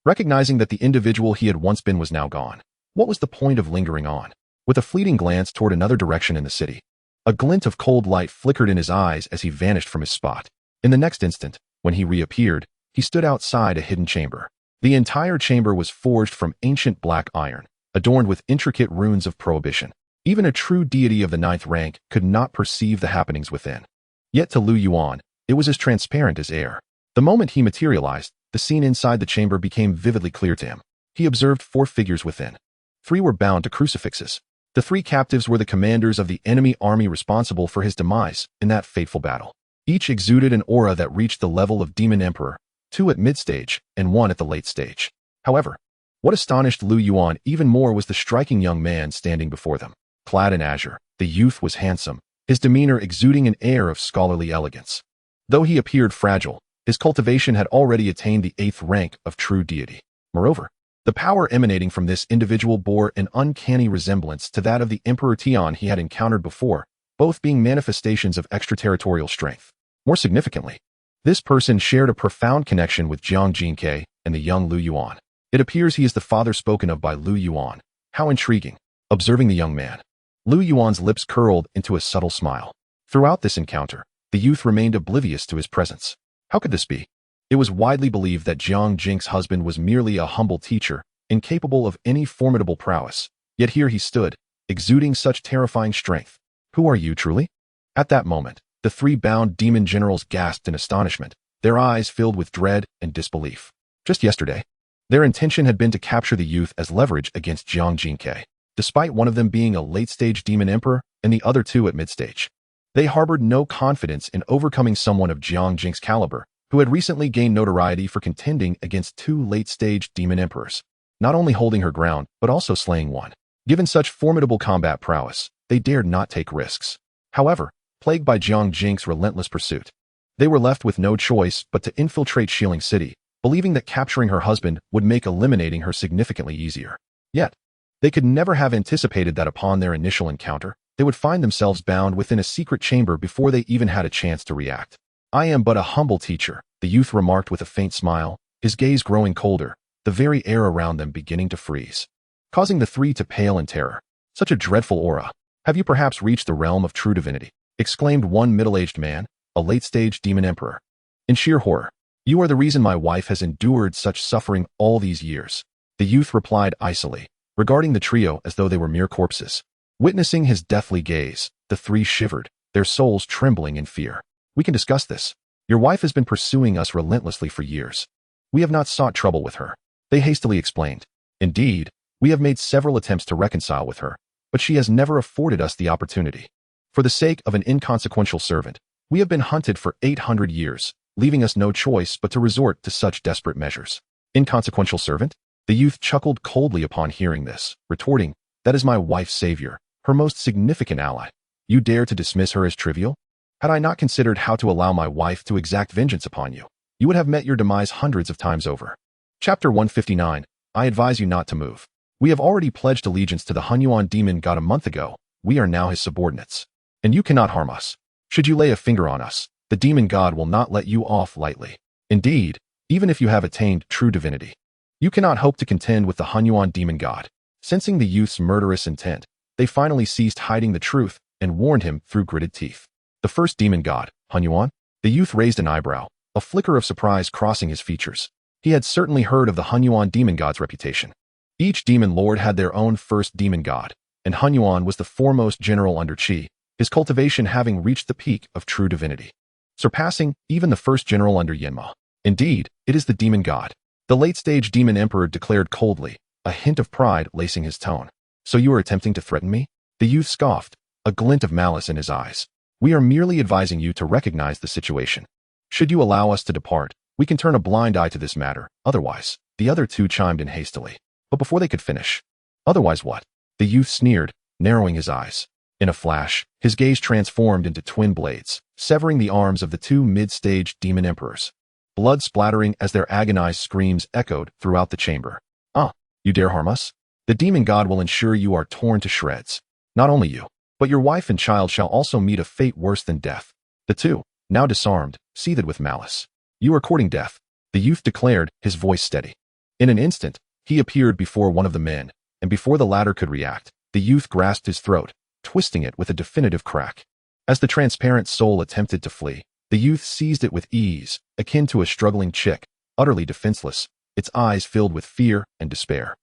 recognizing that the individual he had once been was now gone. What was the point of lingering on? With a fleeting glance toward another direction in the city, a glint of cold light flickered in his eyes as he vanished from his spot. In the next instant, when he reappeared, he stood outside a hidden chamber. The entire chamber was forged from ancient black iron, adorned with intricate runes of prohibition. Even a true deity of the 9th rank could not perceive the happenings within. Yet to Lu Yuan, it was as transparent as air. The moment he materialized, the scene inside the chamber became vividly clear to him. He observed 4 figures within. 3 were bound to crucifixes. The 3 captives were the commanders of the enemy army responsible for his demise in that fateful battle. Each exuded an aura that reached the level of Demon Emperor, 2 at mid-stage and 1 at the late stage. However, what astonished Lu Yuan even more was the striking young man standing before them. Clad in azure, the youth was handsome, his demeanor exuding an air of scholarly elegance. Though he appeared fragile, his cultivation had already attained the 8th rank of true deity. Moreover, the power emanating from this individual bore an uncanny resemblance to that of the Emperor Tian he had encountered before, both being manifestations of extraterritorial strength. More significantly, this person shared a profound connection with Jiang Jinke and the young Lu Yuan. It appears he is the father spoken of by Lu Yuan. How intriguing. Observing the young man, Lu Yuan's lips curled into a subtle smile. Throughout this encounter, the youth remained oblivious to his presence. How could this be? It was widely believed that Jiang Jing's husband was merely a humble teacher, incapable of any formidable prowess. Yet here he stood, exuding such terrifying strength. "Who are you truly?" At that moment, the 3 bound demon generals gasped in astonishment, their eyes filled with dread and disbelief. Just yesterday, their intention had been to capture the youth as leverage against Jiang Jinke. Despite one of them being a late-stage demon emperor and the other 2 at mid-stage, they harbored no confidence in overcoming someone of Jiang Jing's caliber, who had recently gained notoriety for contending against 2 late-stage demon emperors, not only holding her ground, but also slaying one. Given such formidable combat prowess, they dared not take risks. However, plagued by Jiang Jing's relentless pursuit, they were left with no choice but to infiltrate Shilling City, believing that capturing her husband would make eliminating her significantly easier. Yet, they could never have anticipated that upon their initial encounter, they would find themselves bound within a secret chamber before they even had a chance to react. "I am but a humble teacher," the youth remarked with a faint smile, his gaze growing colder, the very air around them beginning to freeze, causing the three to pale in terror. "Such a dreadful aura. Have you perhaps reached the realm of true divinity?" exclaimed one middle-aged man, a late-stage demon emperor, in sheer horror. "You are the reason my wife has endured such suffering all these years," the youth replied icily, regarding the trio as though they were mere corpses. Witnessing his deathly gaze, the three shivered, their souls trembling in fear. "We can discuss this. Your wife has been pursuing us relentlessly for years. We have not sought trouble with her," they hastily explained. "Indeed, we have made several attempts to reconcile with her, but she has never afforded us the opportunity. For the sake of an inconsequential servant, we have been hunted for 800 years, leaving us no choice but to resort to such desperate measures." "Inconsequential servant?" The youth chuckled coldly upon hearing this, retorting, "That is my wife's savior, her most significant ally. You dare to dismiss her as trivial? Had I not considered how to allow my wife to exact vengeance upon you, you would have met your demise hundreds of times over." Chapter 159, I advise you not to move. "We have already pledged allegiance to the Yuan demon god a month ago. We are now his subordinates. And you cannot harm us. Should you lay a finger on us, the demon god will not let you off lightly. Indeed, even if you have attained true divinity, you cannot hope to contend with the Yuan demon god." Sensing the youth's murderous intent, they finally ceased hiding the truth and warned him through gritted teeth. "The first demon god, Yuan?" The youth raised an eyebrow, a flicker of surprise crossing his features. He had certainly heard of the Yuan demon god's reputation. Each demon lord had their own first demon god, and Yuan was the foremost general under Qi, his cultivation having reached the peak of true divinity, surpassing even the first general under Yanma. "Indeed, it is the demon god," the late-stage demon emperor declared coldly, a hint of pride lacing his tone. "So you are attempting to threaten me?" The youth scoffed, a glint of malice in his eyes. "We are merely advising you to recognize the situation. Should you allow us to depart, we can turn a blind eye to this matter. Otherwise," the other two chimed in hastily. But before they could finish, "Otherwise what?" the youth sneered, narrowing his eyes. In a flash, his gaze transformed into twin blades, severing the arms of the two mid-stage demon emperors, blood splattering as their agonized screams echoed throughout the chamber. "Ah, you dare harm us? The demon god will ensure you are torn to shreds. Not only you, but your wife and child shall also meet a fate worse than death." The two, now disarmed, seethed with malice. "You are courting death," the youth declared, his voice steady. In an instant, he appeared before one of the men, and before the latter could react, the youth grasped his throat, twisting it with a definitive crack. As the transparent soul attempted to flee, the youth seized it with ease, akin to a struggling chick, utterly defenseless, its eyes filled with fear and despair.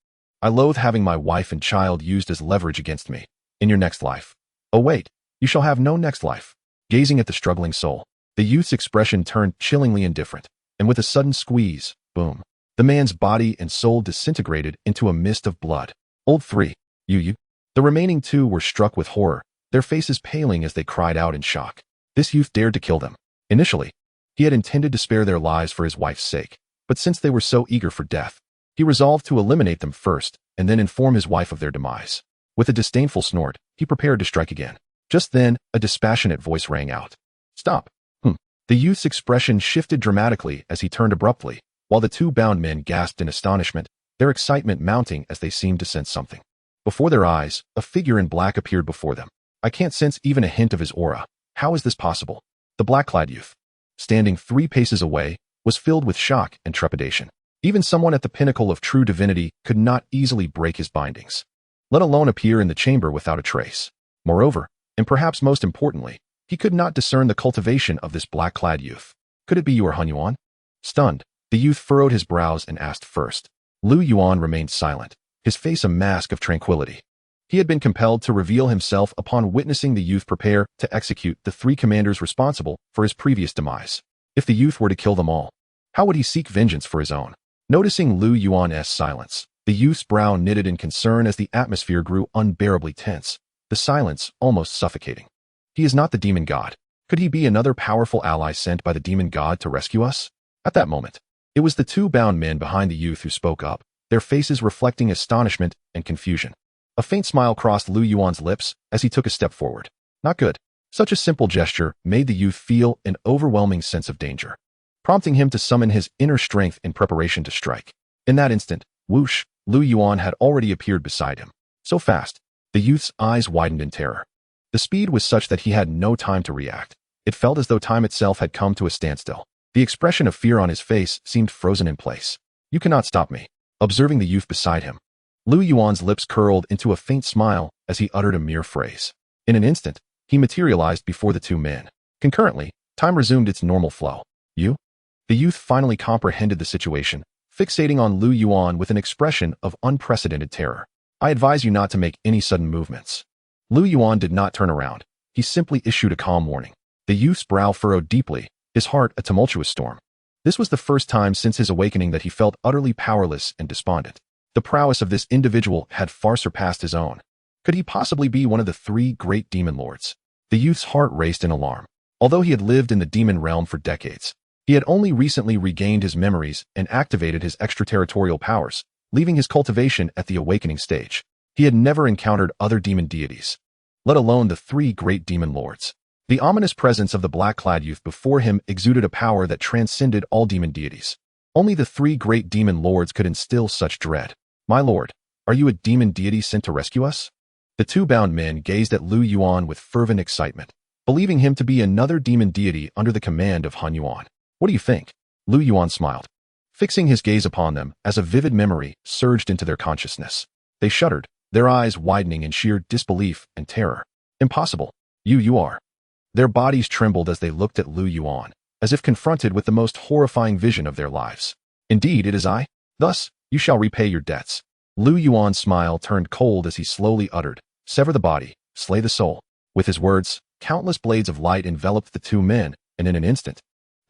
"I loathe having my wife and child used as leverage against me. In your next life." "Oh wait, you shall have no next life." Gazing at the struggling soul, the youth's expression turned chillingly indifferent, and with a sudden squeeze, boom, the man's body and soul disintegrated into a mist of blood. "Old three, you. The remaining two were struck with horror, their faces paling as they cried out in shock. This youth dared to kill them. Initially, he had intended to spare their lives for his wife's sake, but since they were so eager for death, he resolved to eliminate them first and then inform his wife of their demise. With a disdainful snort, he prepared to strike again. Just then, a dispassionate voice rang out. "Stop." The youth's expression shifted dramatically as he turned abruptly, while the two bound men gasped in astonishment, their excitement mounting as they seemed to sense something. Before their eyes, a figure in black appeared before them. "I can't sense even a hint of his aura. How is this possible?" The black-clad youth, standing 3 paces away, was filled with shock and trepidation. Even someone at the pinnacle of true divinity could not easily break his bindings, let alone appear in the chamber without a trace. Moreover, and perhaps most importantly, he could not discern the cultivation of this black-clad youth. "Could it be you are Yuan?" Stunned, the youth furrowed his brows and asked first. Yuan remained silent, his face a mask of tranquility. He had been compelled to reveal himself upon witnessing the youth prepare to execute the 3 commanders responsible for his previous demise. If the youth were to kill them all, how would he seek vengeance for his own? Noticing Yuan's silence, the youth's brow knitted in concern as the atmosphere grew unbearably tense, the silence almost suffocating. "He is not the demon god. Could he be another powerful ally sent by the demon god to rescue us?" At that moment, it was the 2 bound men behind the youth who spoke up, their faces reflecting astonishment and confusion. A faint smile crossed Yuan's lips as he took a step forward. "Not good." Such a simple gesture made the youth feel an overwhelming sense of danger. prompting him to summon his inner strength in preparation to strike. In that instant, whoosh, Lu Yuan had already appeared beside him. So fast, the youth's eyes widened in terror. The speed was such that he had no time to react. It felt as though time itself had come to a standstill. The expression of fear on his face seemed frozen in place. You cannot stop me. Observing the youth beside him, Lu Yuan's lips curled into a faint smile as he uttered a mere phrase. In an instant, he materialized before the two men. Concurrently, time resumed its normal flow. You? The youth finally comprehended the situation, fixating on Lu Yuan with an expression of unprecedented terror. I advise you not to make any sudden movements. Lu Yuan did not turn around. He simply issued a calm warning. The youth's brow furrowed deeply, his heart a tumultuous storm. This was the first time since his awakening that he felt utterly powerless and despondent. The prowess of this individual had far surpassed his own. Could he possibly be one of the three great demon lords? The youth's heart raced in alarm. Although he had lived in the demon realm for decades, he had only recently regained his memories and activated his extraterritorial powers, leaving his cultivation at the awakening stage. He had never encountered other demon deities, let alone the three great demon lords. The ominous presence of the black-clad youth before him exuded a power that transcended all demon deities. Only the three great demon lords could instill such dread. My lord, are you a demon deity sent to rescue us? The two bound men gazed at Lu Yuan with fervent excitement, believing him to be another demon deity under the command of Han Yuan. What do you think? Lu Yuan smiled, fixing his gaze upon them as a vivid memory surged into their consciousness. They shuddered, their eyes widening in sheer disbelief and terror. Impossible. You are. Their bodies trembled as they looked at Lu Yuan, as if confronted with the most horrifying vision of their lives. Indeed, it is I. Thus, you shall repay your debts. Lu Yuan's smile turned cold as he slowly uttered, sever the body, slay the soul. With his words, countless blades of light enveloped the two men, and in an instant,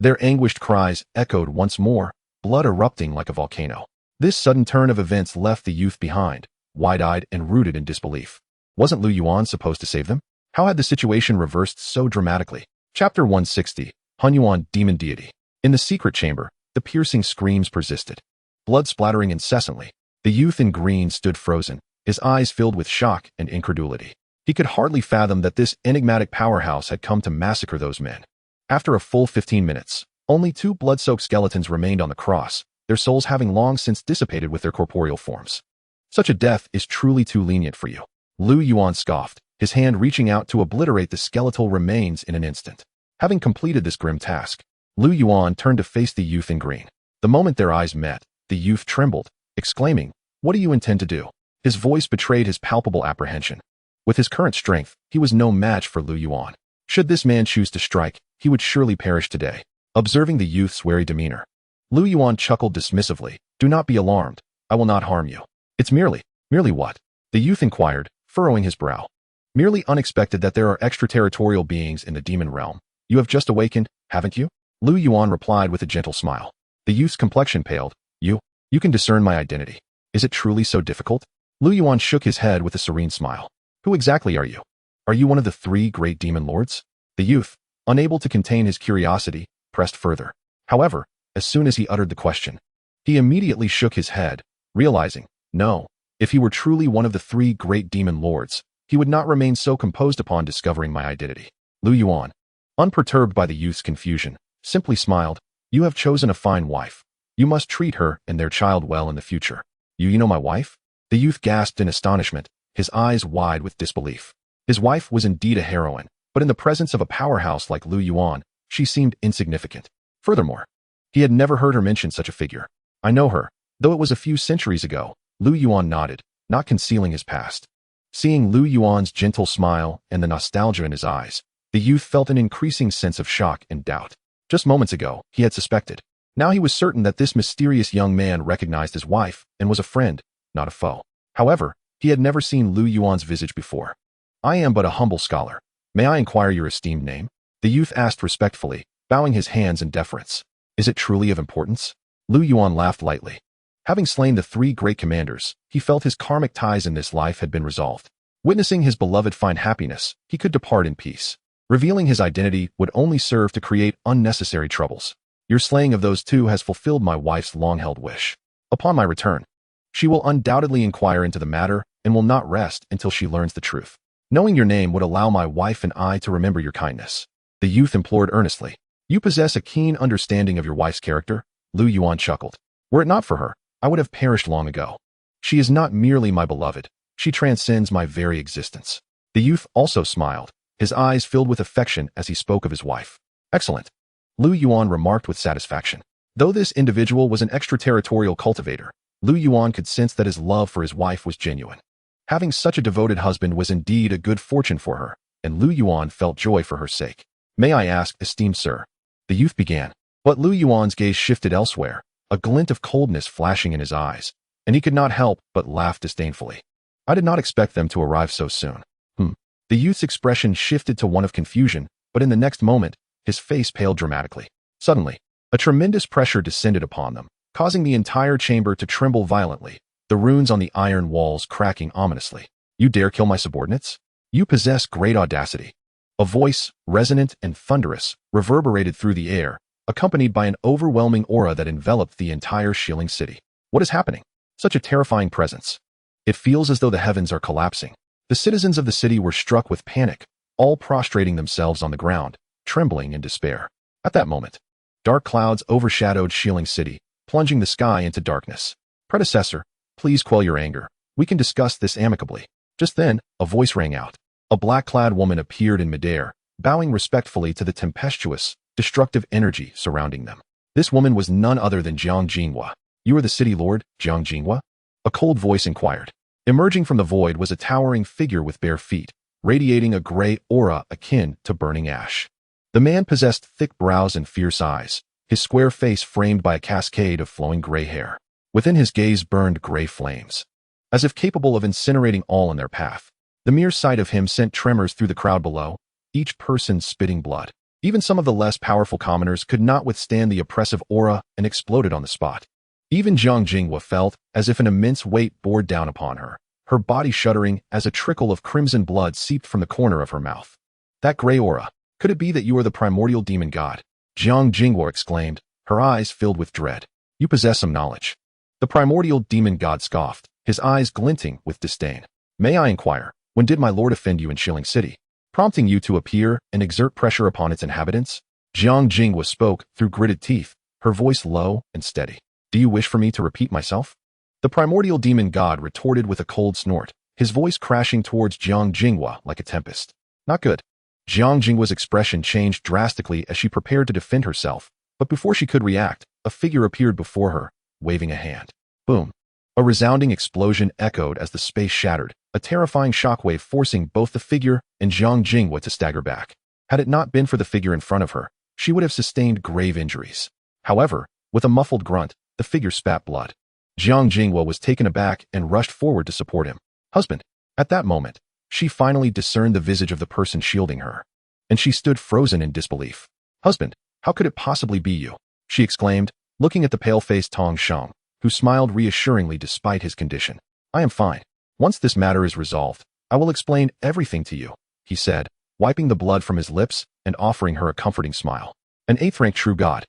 their anguished cries echoed once more, blood erupting like a volcano. This sudden turn of events left the youth behind, wide-eyed and rooted in disbelief. Wasn't Lu Yuan supposed to save them? How had the situation reversed so dramatically? Chapter 160, Han Yuan Demon Deity. In the secret chamber, the piercing screams persisted, blood splattering incessantly. The youth in green stood frozen, his eyes filled with shock and incredulity. He could hardly fathom that this enigmatic powerhouse had come to massacre those men. After a full 15 minutes, only two blood-soaked skeletons remained on the cross, their souls having long since dissipated with their corporeal forms. Such a death is truly too lenient for you. Lu Yuan scoffed, his hand reaching out to obliterate the skeletal remains in an instant. Having completed this grim task, Lu Yuan turned to face the youth in green. The moment their eyes met, the youth trembled, exclaiming, "What do you intend to do?" His voice betrayed his palpable apprehension. With his current strength, he was no match for Lu Yuan. Should this man choose to strike, he would surely perish today. Observing the youth's wary demeanor, Lu Yuan chuckled dismissively. Do not be alarmed. I will not harm you. It's merely what? The youth inquired, furrowing his brow. Merely unexpected that there are extraterritorial beings in the demon realm. You have just awakened, haven't you? Lu Yuan replied with a gentle smile. The youth's complexion paled. You can discern my identity. Is it truly so difficult? Lu Yuan shook his head with a serene smile. Who exactly are you? Are you one of the three great demon lords? The youth, unable to contain his curiosity, pressed further. However, as soon as he uttered the question, he immediately shook his head, realizing, no, if he were truly one of the three great demon lords, he would not remain so composed upon discovering my identity. Lu Yuan, unperturbed by the youth's confusion, simply smiled. You have chosen a fine wife. You must treat her and their child well in the future. You know my wife? The youth gasped in astonishment, his eyes wide with disbelief. His wife was indeed a heroine, but in the presence of a powerhouse like Lu Yuan, she seemed insignificant. Furthermore, he had never heard her mention such a figure. I know her, though it was a few centuries ago. Lu Yuan nodded, not concealing his past. Seeing Lu Yuan's gentle smile and the nostalgia in his eyes, the youth felt an increasing sense of shock and doubt. Just moments ago, he had suspected. Now he was certain that this mysterious young man recognized his wife and was a friend, not a foe. However, he had never seen Lu Yuan's visage before. I am but a humble scholar. May I inquire your esteemed name? The youth asked respectfully, bowing his hands in deference. Is it truly of importance? Lu Yuan laughed lightly. Having slain the three great commanders, he felt his karmic ties in this life had been resolved. Witnessing his beloved find happiness, he could depart in peace. Revealing his identity would only serve to create unnecessary troubles. Your slaying of those two has fulfilled my wife's long-held wish. Upon my return, she will undoubtedly inquire into the matter and will not rest until she learns the truth. Knowing your name would allow my wife and I to remember your kindness. The youth implored earnestly. You possess a keen understanding of your wife's character, Lu Yuan chuckled. Were it not for her, I would have perished long ago. She is not merely my beloved, she transcends my very existence. The youth also smiled, his eyes filled with affection as he spoke of his wife. Excellent, Lu Yuan remarked with satisfaction. Though this individual was an extraterritorial cultivator, Lu Yuan could sense that his love for his wife was genuine. Having such a devoted husband was indeed a good fortune for her, and Lu Yuan felt joy for her sake. May I ask, esteemed sir? The youth began, but Lu Yuan's gaze shifted elsewhere, a glint of coldness flashing in his eyes, and he could not help but laugh disdainfully. I did not expect them to arrive so soon. The youth's expression shifted to one of confusion, but in the next moment, his face paled dramatically. Suddenly, a tremendous pressure descended upon them, causing the entire chamber to tremble violently, the runes on the iron walls cracking ominously. You dare kill my subordinates? You possess great audacity. A voice, resonant and thunderous, reverberated through the air, accompanied by an overwhelming aura that enveloped the entire Xiling city. What is happening? Such a terrifying presence. It feels as though the heavens are collapsing. The citizens of the city were struck with panic, all prostrating themselves on the ground, trembling in despair. At that moment, dark clouds overshadowed Xiling city, plunging the sky into darkness. Predecessor, please quell your anger. We can discuss this amicably. Just then, a voice rang out. A black-clad woman appeared in midair, bowing respectfully to the tempestuous, destructive energy surrounding them. This woman was none other than Jiang Jinghua. You are the city lord, Jiang Jinghua? A cold voice inquired. Emerging from the void was a towering figure with bare feet, radiating a gray aura akin to burning ash. The man possessed thick brows and fierce eyes, his square face framed by a cascade of flowing gray hair. Within his gaze burned gray flames, as if capable of incinerating all in their path. The mere sight of him sent tremors through the crowd below, each person spitting blood. Even some of the less powerful commoners could not withstand the oppressive aura and exploded on the spot. Even Jiang Jinghua felt as if an immense weight bore down upon her, her body shuddering as a trickle of crimson blood seeped from the corner of her mouth. That gray aura, could it be that you are the primordial demon god? Jiang Jinghua exclaimed, her eyes filled with dread. You possess some knowledge. The primordial demon god scoffed, his eyes glinting with disdain. May I inquire, when did my lord offend you in Xiling City, prompting you to appear and exert pressure upon its inhabitants? Jiang Jinghua spoke through gritted teeth, her voice low and steady. Do you wish for me to repeat myself? The primordial demon god retorted with a cold snort, his voice crashing towards Jiang Jinghua like a tempest. Not good. Jiang Jinghua's expression changed drastically as she prepared to defend herself, but before she could react, a figure appeared before her, waving a hand. Boom. A resounding explosion echoed as the space shattered, a terrifying shockwave forcing both the figure and Jiang Jinghua to stagger back. Had it not been for the figure in front of her, she would have sustained grave injuries. However, with a muffled grunt, the figure spat blood. Jiang Jinghua was taken aback and rushed forward to support him. Husband. At that moment, she finally discerned the visage of the person shielding her, and she stood frozen in disbelief. Husband, how could it possibly be you? She exclaimed, looking at the pale-faced Tong Sheng, who smiled reassuringly despite his condition. I am fine. Once this matter is resolved, I will explain everything to you, he said, wiping the blood from his lips and offering her a comforting smile. An 8th-rank true god.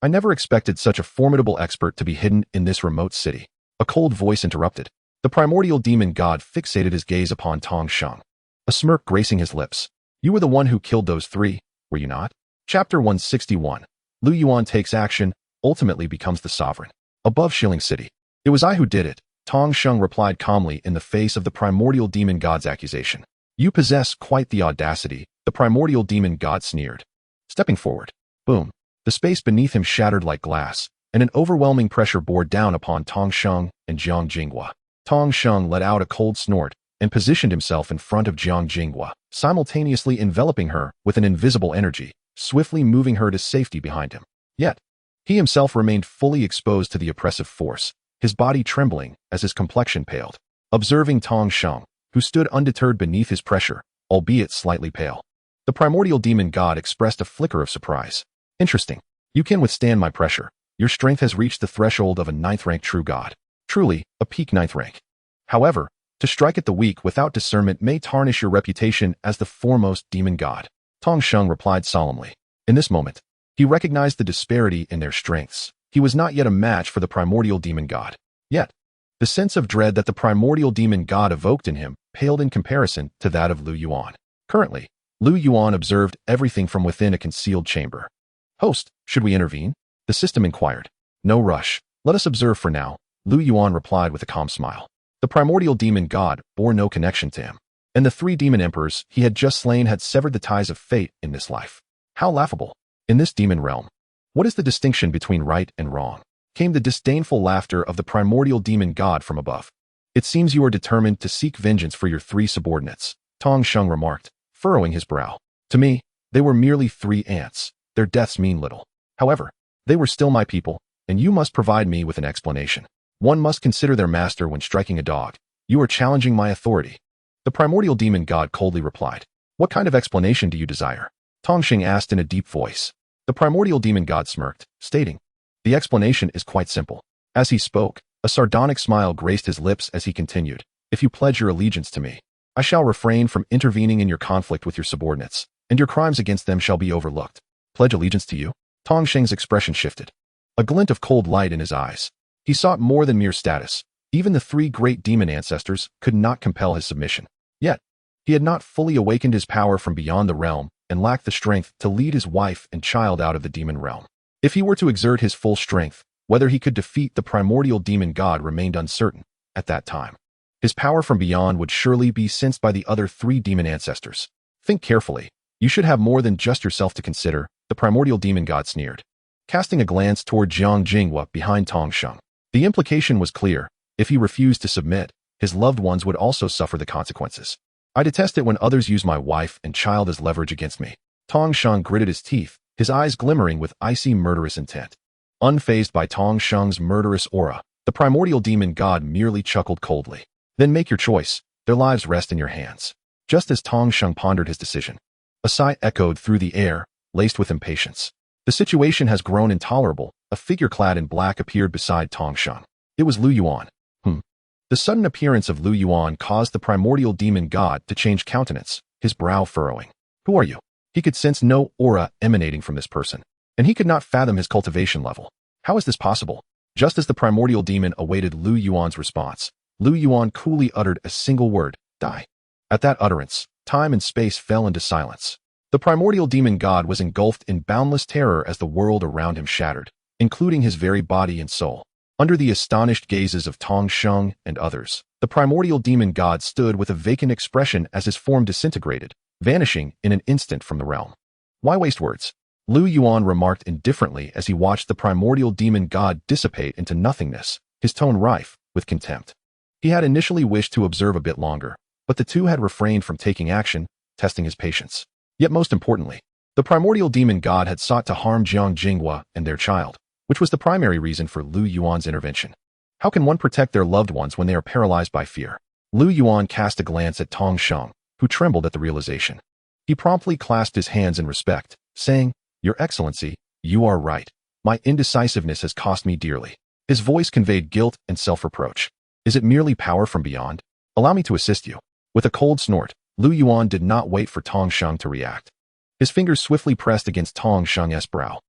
I never expected such a formidable expert to be hidden in this remote city. A cold voice interrupted. The primordial demon god fixated his gaze upon Tong Sheng, a smirk gracing his lips. You were the one who killed those 3, were you not? Chapter 161. Lu Yuan takes action, ultimately becomes the sovereign. Above Xiling City. It was I who did it, Tong Sheng replied calmly in the face of the primordial demon god's accusation. You possess quite the audacity, the primordial demon god sneered. Stepping forward. Boom. The space beneath him shattered like glass, and an overwhelming pressure bore down upon Tong Sheng and Jiang Jinghua. Tong Sheng let out a cold snort and positioned himself in front of Jiang Jinghua, simultaneously enveloping her with an invisible energy, swiftly moving her to safety behind him. Yet, he himself remained fully exposed to the oppressive force, his body trembling as his complexion paled. Observing Tong Sheng, who stood undeterred beneath his pressure, albeit slightly pale, the primordial demon god expressed a flicker of surprise. Interesting. You can withstand my pressure. Your strength has reached the threshold of a 9th-rank true god. Truly, a peak 9th rank. However, to strike at the weak without discernment may tarnish your reputation as the foremost demon god. Tong Sheng replied solemnly. In this moment, he recognized the disparity in their strengths. He was not yet a match for the primordial demon god. Yet, the sense of dread that the primordial demon god evoked in him paled in comparison to that of Lu Yuan. Currently, Lu Yuan observed everything from within a concealed chamber. Host, should we intervene? The system inquired. No rush. Let us observe for now, Lu Yuan replied with a calm smile. The primordial demon god bore no connection to him, and the 3 demon emperors he had just slain had severed the ties of fate in this life. How laughable. In this demon realm, what is the distinction between right and wrong? Came the disdainful laughter of the primordial demon god from above. It seems you are determined to seek vengeance for your 3 subordinates, Tong Sheng remarked, furrowing his brow. To me, they were merely 3 ants. Their deaths mean little. However, they were still my people, and you must provide me with an explanation. One must consider their master when striking a dog. You are challenging my authority. The primordial demon god coldly replied. What kind of explanation do you desire? Tong Sheng asked in a deep voice. The primordial demon god smirked, stating, the explanation is quite simple. As he spoke, a sardonic smile graced his lips as he continued. If you pledge your allegiance to me, I shall refrain from intervening in your conflict with your subordinates, and your crimes against them shall be overlooked. Pledge allegiance to you? Tong Sheng's expression shifted. A glint of cold light in his eyes. He sought more than mere status. Even the 3 great demon ancestors could not compel his submission. Yet, he had not fully awakened his power from beyond the realm and lacked the strength to lead his wife and child out of the demon realm. If he were to exert his full strength, whether he could defeat the primordial demon god remained uncertain at that time. His power from beyond would surely be sensed by the other 3 demon ancestors. Think carefully. You should have more than just yourself to consider, the primordial demon god sneered, casting a glance toward Jiang Jinghua behind Tong Sheng. The implication was clear. If he refused to submit, his loved ones would also suffer the consequences. I detest it when others use my wife and child as leverage against me. Tong Sheng gritted his teeth, his eyes glimmering with icy murderous intent. Unfazed by Tong Sheng's murderous aura, the primordial demon god merely chuckled coldly. Then make your choice. Their lives rest in your hands. Just as Tong Sheng pondered his decision, a sigh echoed through the air, laced with impatience. The situation has grown intolerable. A figure clad in black appeared beside Tong Sheng. It was Lu Yuan. The sudden appearance of Lu Yuan caused the primordial demon god to change countenance, his brow furrowing. Who are you? He could sense no aura emanating from this person, and he could not fathom his cultivation level. How is this possible? Just as the primordial demon awaited Lu Yuan's response, Lu Yuan coolly uttered a single word, die. At that utterance, time and space fell into silence. The primordial demon god was engulfed in boundless terror as the world around him shattered, including his very body and soul. Under the astonished gazes of Tong Sheng and others, the primordial demon god stood with a vacant expression as his form disintegrated, vanishing in an instant from the realm. Why waste words? Lu Yuan remarked indifferently as he watched the primordial demon god dissipate into nothingness, his tone rife with contempt. He had initially wished to observe a bit longer, but the 2 had refrained from taking action, testing his patience. Yet most importantly, the primordial demon god had sought to harm Jiang Jinghua and their child, which was the primary reason for Lu Yuan's intervention. How can one protect their loved ones when they are paralyzed by fear? Lu Yuan cast a glance at Tong Sheng, who trembled at the realization. He promptly clasped his hands in respect, saying, Your Excellency, you are right. My indecisiveness has cost me dearly. His voice conveyed guilt and self-reproach. Is it merely power from beyond? Allow me to assist you. With a cold snort, Lu Yuan did not wait for Tong Sheng to react. His fingers swiftly pressed against Tong Sheng's brow.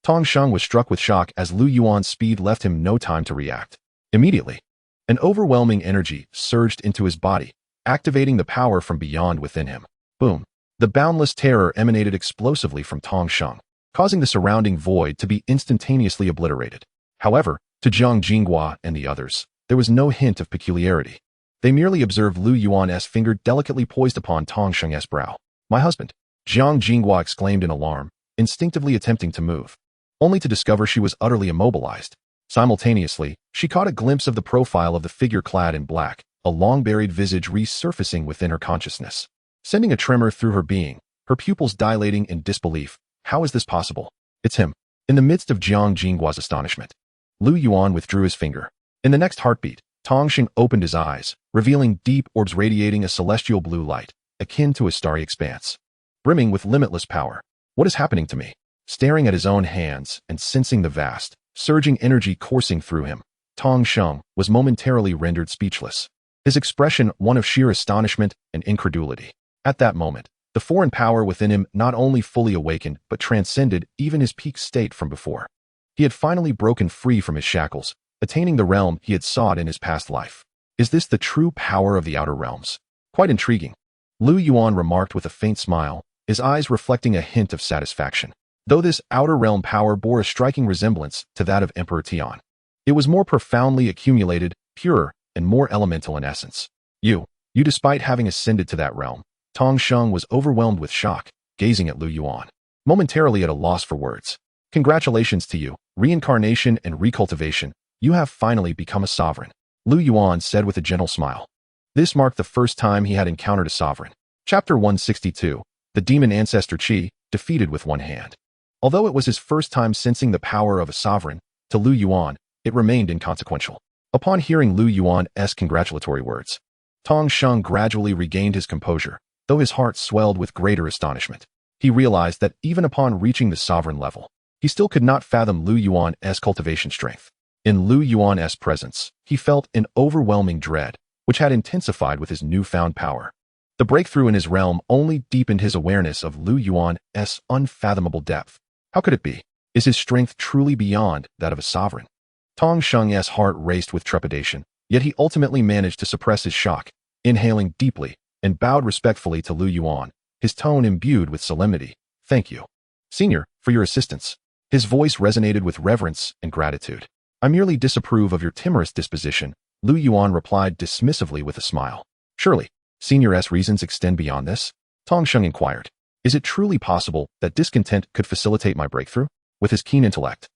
Tong Sheng was struck with shock as Lu Yuan's speed left him no time to react. Immediately, an overwhelming energy surged into his body, activating the power from beyond within him. Boom! The boundless terror emanated explosively from Tong Sheng, causing the surrounding void to be instantaneously obliterated. However, to Jiang Jinghua and the others, there was no hint of peculiarity. They merely observed Lu Yuan's finger delicately poised upon Tong Sheng's brow. My husband! Jiang Jinghua exclaimed in alarm, instinctively attempting to move, only to discover she was utterly immobilized. Simultaneously, she caught a glimpse of the profile of the figure clad in black, a long-buried visage resurfacing within her consciousness, sending a tremor through her being, her pupils dilating in disbelief. How is this possible? It's him. In the midst of Jiang Jinghua's astonishment, Lu Yuan withdrew his finger. In the next heartbeat, Tong Sheng opened his eyes, revealing deep orbs radiating a celestial blue light, akin to a starry expanse, brimming with limitless power. What is happening to me? Staring at his own hands and sensing the vast, surging energy coursing through him, Tong Sheng was momentarily rendered speechless, his expression one of sheer astonishment and incredulity. At that moment, the foreign power within him not only fully awakened but transcended even his peak state from before. He had finally broken free from his shackles, attaining the realm he had sought in his past life. Is this the true power of the outer realms? Quite intriguing, Lu Yuan remarked with a faint smile, his eyes reflecting a hint of satisfaction. though this outer realm power bore a striking resemblance to that of Emperor Tian. It was more profoundly accumulated, purer, and more elemental in essence. You, despite having ascended to that realm. Tong Sheng was overwhelmed with shock, gazing at Lu Yuan, momentarily at a loss for words. Congratulations to you, reincarnation and recultivation. You have finally become a sovereign, Lu Yuan said with a gentle smile. This marked the first time he had encountered a sovereign. Chapter 162, the demon ancestor Qi, defeated with one hand. Although it was his first time sensing the power of a sovereign, to Lu Yuan, it remained inconsequential. Upon hearing Lu Yuan's congratulatory words, Tong Sheng gradually regained his composure, though his heart swelled with greater astonishment. He realized that even upon reaching the sovereign level, he still could not fathom Lu Yuan's cultivation strength. In Lu Yuan's presence, he felt an overwhelming dread, which had intensified with his newfound power. The breakthrough in his realm only deepened his awareness of Lu Yuan's unfathomable depth. How could it be? Is his strength truly beyond that of a sovereign? Tong Sheng's heart raced with trepidation, yet he ultimately managed to suppress his shock, inhaling deeply, and bowed respectfully to Lu Yuan, his tone imbued with solemnity. Thank you, Senior, for your assistance. His voice resonated with reverence and gratitude. I merely disapprove of your timorous disposition, Lu Yuan replied dismissively with a smile. Surely, Senior's reasons extend beyond this? Tong Sheng inquired. Is it truly possible that discontent could facilitate my breakthrough? With his keen intellect,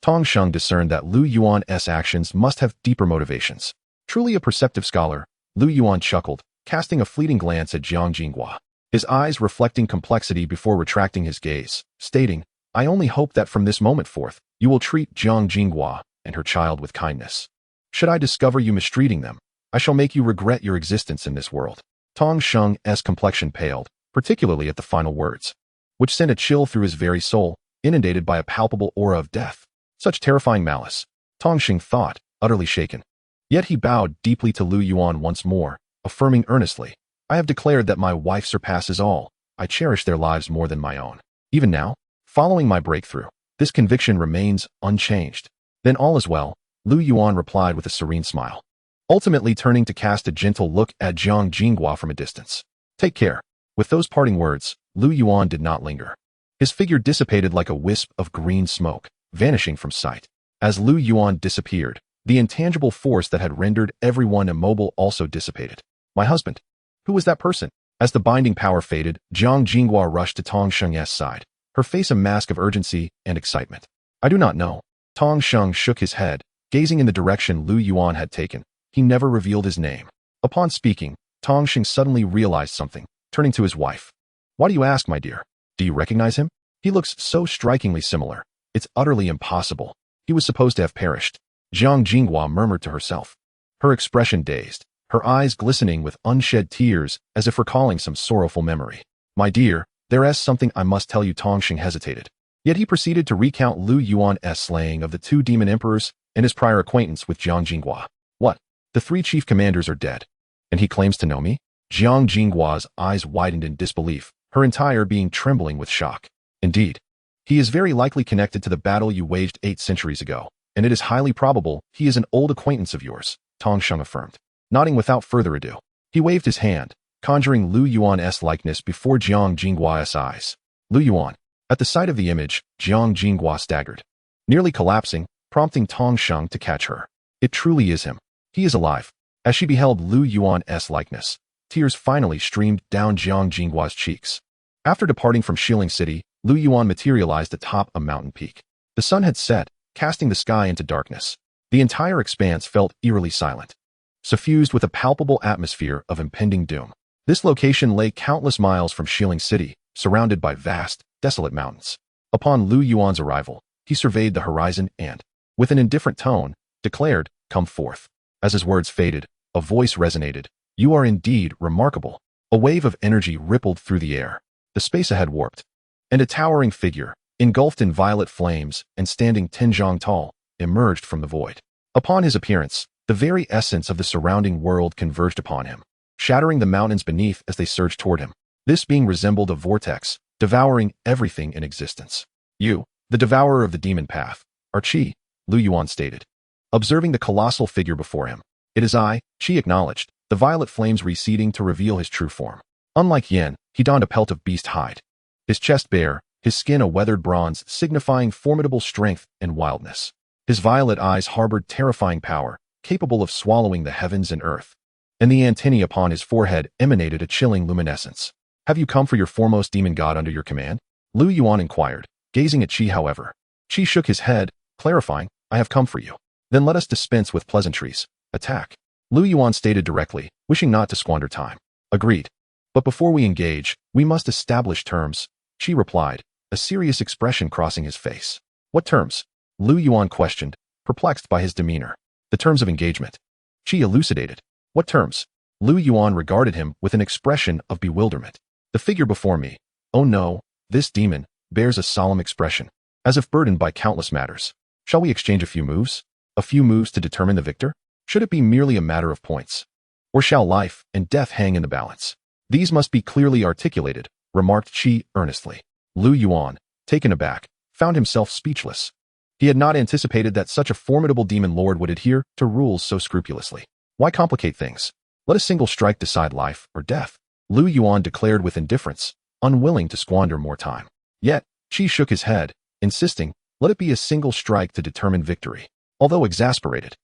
Tong Sheng discerned that Lu Yuan's actions must have deeper motivations. Truly a perceptive scholar, Lu Yuan chuckled, casting a fleeting glance at Jiang Jinghua, his eyes reflecting complexity before retracting his gaze, stating, I only hope that from this moment forth, you will treat Jiang Jinghua and her child with kindness. Should I discover you mistreating them, I shall make you regret your existence in this world. Tong Sheng's complexion paled, particularly at the final words, which sent a chill through his very soul, inundated by a palpable aura of death. Such terrifying malice, Tong Sheng thought, utterly shaken. Yet he bowed deeply to Lu Yuan once more, affirming earnestly, I have declared that my wife surpasses all. I cherish their lives more than my own. Even now, following my breakthrough, this conviction remains unchanged. Then all is well, Lu Yuan replied with a serene smile, ultimately turning to cast a gentle look at Jiang Jinghua from a distance. Take care. With those parting words, Lu Yuan did not linger. His figure dissipated like a wisp of green smoke, vanishing from sight. As Lu Yuan disappeared, the intangible force that had rendered everyone immobile also dissipated. My husband. Who was that person? As the binding power faded, Jiang Jinghua rushed to Tong Sheng's side, her face a mask of urgency and excitement. I do not know. Tong Sheng shook his head, gazing in the direction Lu Yuan had taken. He never revealed his name. Upon speaking, Tong Sheng suddenly realized something, turning to his wife. Why do you ask, my dear? Do you recognize him? He looks so strikingly similar. It's utterly impossible. He was supposed to have perished. Jiang Jinghua murmured to herself, her expression dazed, her eyes glistening with unshed tears as if recalling some sorrowful memory. My dear, there is something I must tell you. Tong Sheng hesitated. Yet he proceeded to recount Lu Yuan's slaying of the 2 demon emperors and his prior acquaintance with Jiang Jinghua. What? The 3 chief commanders are dead. And he claims to know me? Jiang Jinghua's eyes widened in disbelief, her entire being trembling with shock. Indeed. He is very likely connected to the battle you waged 8 centuries ago, and it is highly probable he is an old acquaintance of yours, Tong Sheng affirmed. Nodding without further ado, he waved his hand, conjuring Lu Yuan's likeness before Jiang Jinghua's eyes. Lu Yuan. At the sight of the image, Jiang Jinghua staggered, nearly collapsing, prompting Tong Sheng to catch her. It truly is him. He is alive. As she beheld Lu Yuan's likeness, tears finally streamed down Jiang Jinghua's cheeks. After departing from Xiling City, Lu Yuan materialized atop a mountain peak. The sun had set, casting the sky into darkness. The entire expanse felt eerily silent, suffused with a palpable atmosphere of impending doom. This location lay countless miles from Xiling City, surrounded by vast, desolate mountains. Upon Lu Yuan's arrival, he surveyed the horizon and, with an indifferent tone, declared, Come forth. As his words faded, a voice resonated. You are indeed remarkable. A wave of energy rippled through the air. The space ahead warped, and a towering figure, engulfed in violet flames and standing 10 zhang tall, emerged from the void. Upon his appearance, the very essence of the surrounding world converged upon him, shattering the mountains beneath as they surged toward him. This being resembled a vortex, devouring everything in existence. You, the devourer of the demon path, are Qi, Lu Yuan stated, observing the colossal figure before him. It is I, Qi acknowledged, the violet flames receding to reveal his true form. Unlike Yin, he donned a pelt of beast hide, his chest bare, his skin a weathered bronze signifying formidable strength and wildness. His violet eyes harbored terrifying power, capable of swallowing the heavens and earth. And the antennae upon his forehead emanated a chilling luminescence. "Have you come for your foremost demon god under your command?" Lu Yuan inquired, gazing at Qi however. Qi shook his head, clarifying, "I have come for you." "Then let us dispense with pleasantries. Attack." Lu Yuan stated directly, wishing not to squander time. "Agreed. But before we engage, we must establish terms," Qi replied, a serious expression crossing his face. "What terms?" Lu Yuan questioned, perplexed by his demeanor. "The terms of engagement." Qi elucidated. "What terms?" Lu Yuan regarded him with an expression of bewilderment. The figure before me, oh no, this demon, bears a solemn expression, as if burdened by countless matters. Shall we exchange a few moves? A few moves to determine the victor? Should it be merely a matter of points? Or shall life and death hang in the balance? These must be clearly articulated, remarked Qi earnestly. Lu Yuan, taken aback, found himself speechless. He had not anticipated that such a formidable demon lord would adhere to rules so scrupulously. Why complicate things? Let a single strike decide life or death. Lu Yuan declared with indifference, unwilling to squander more time. Yet, Qi shook his head, insisting, let it be a single strike to determine victory. Although exasperated,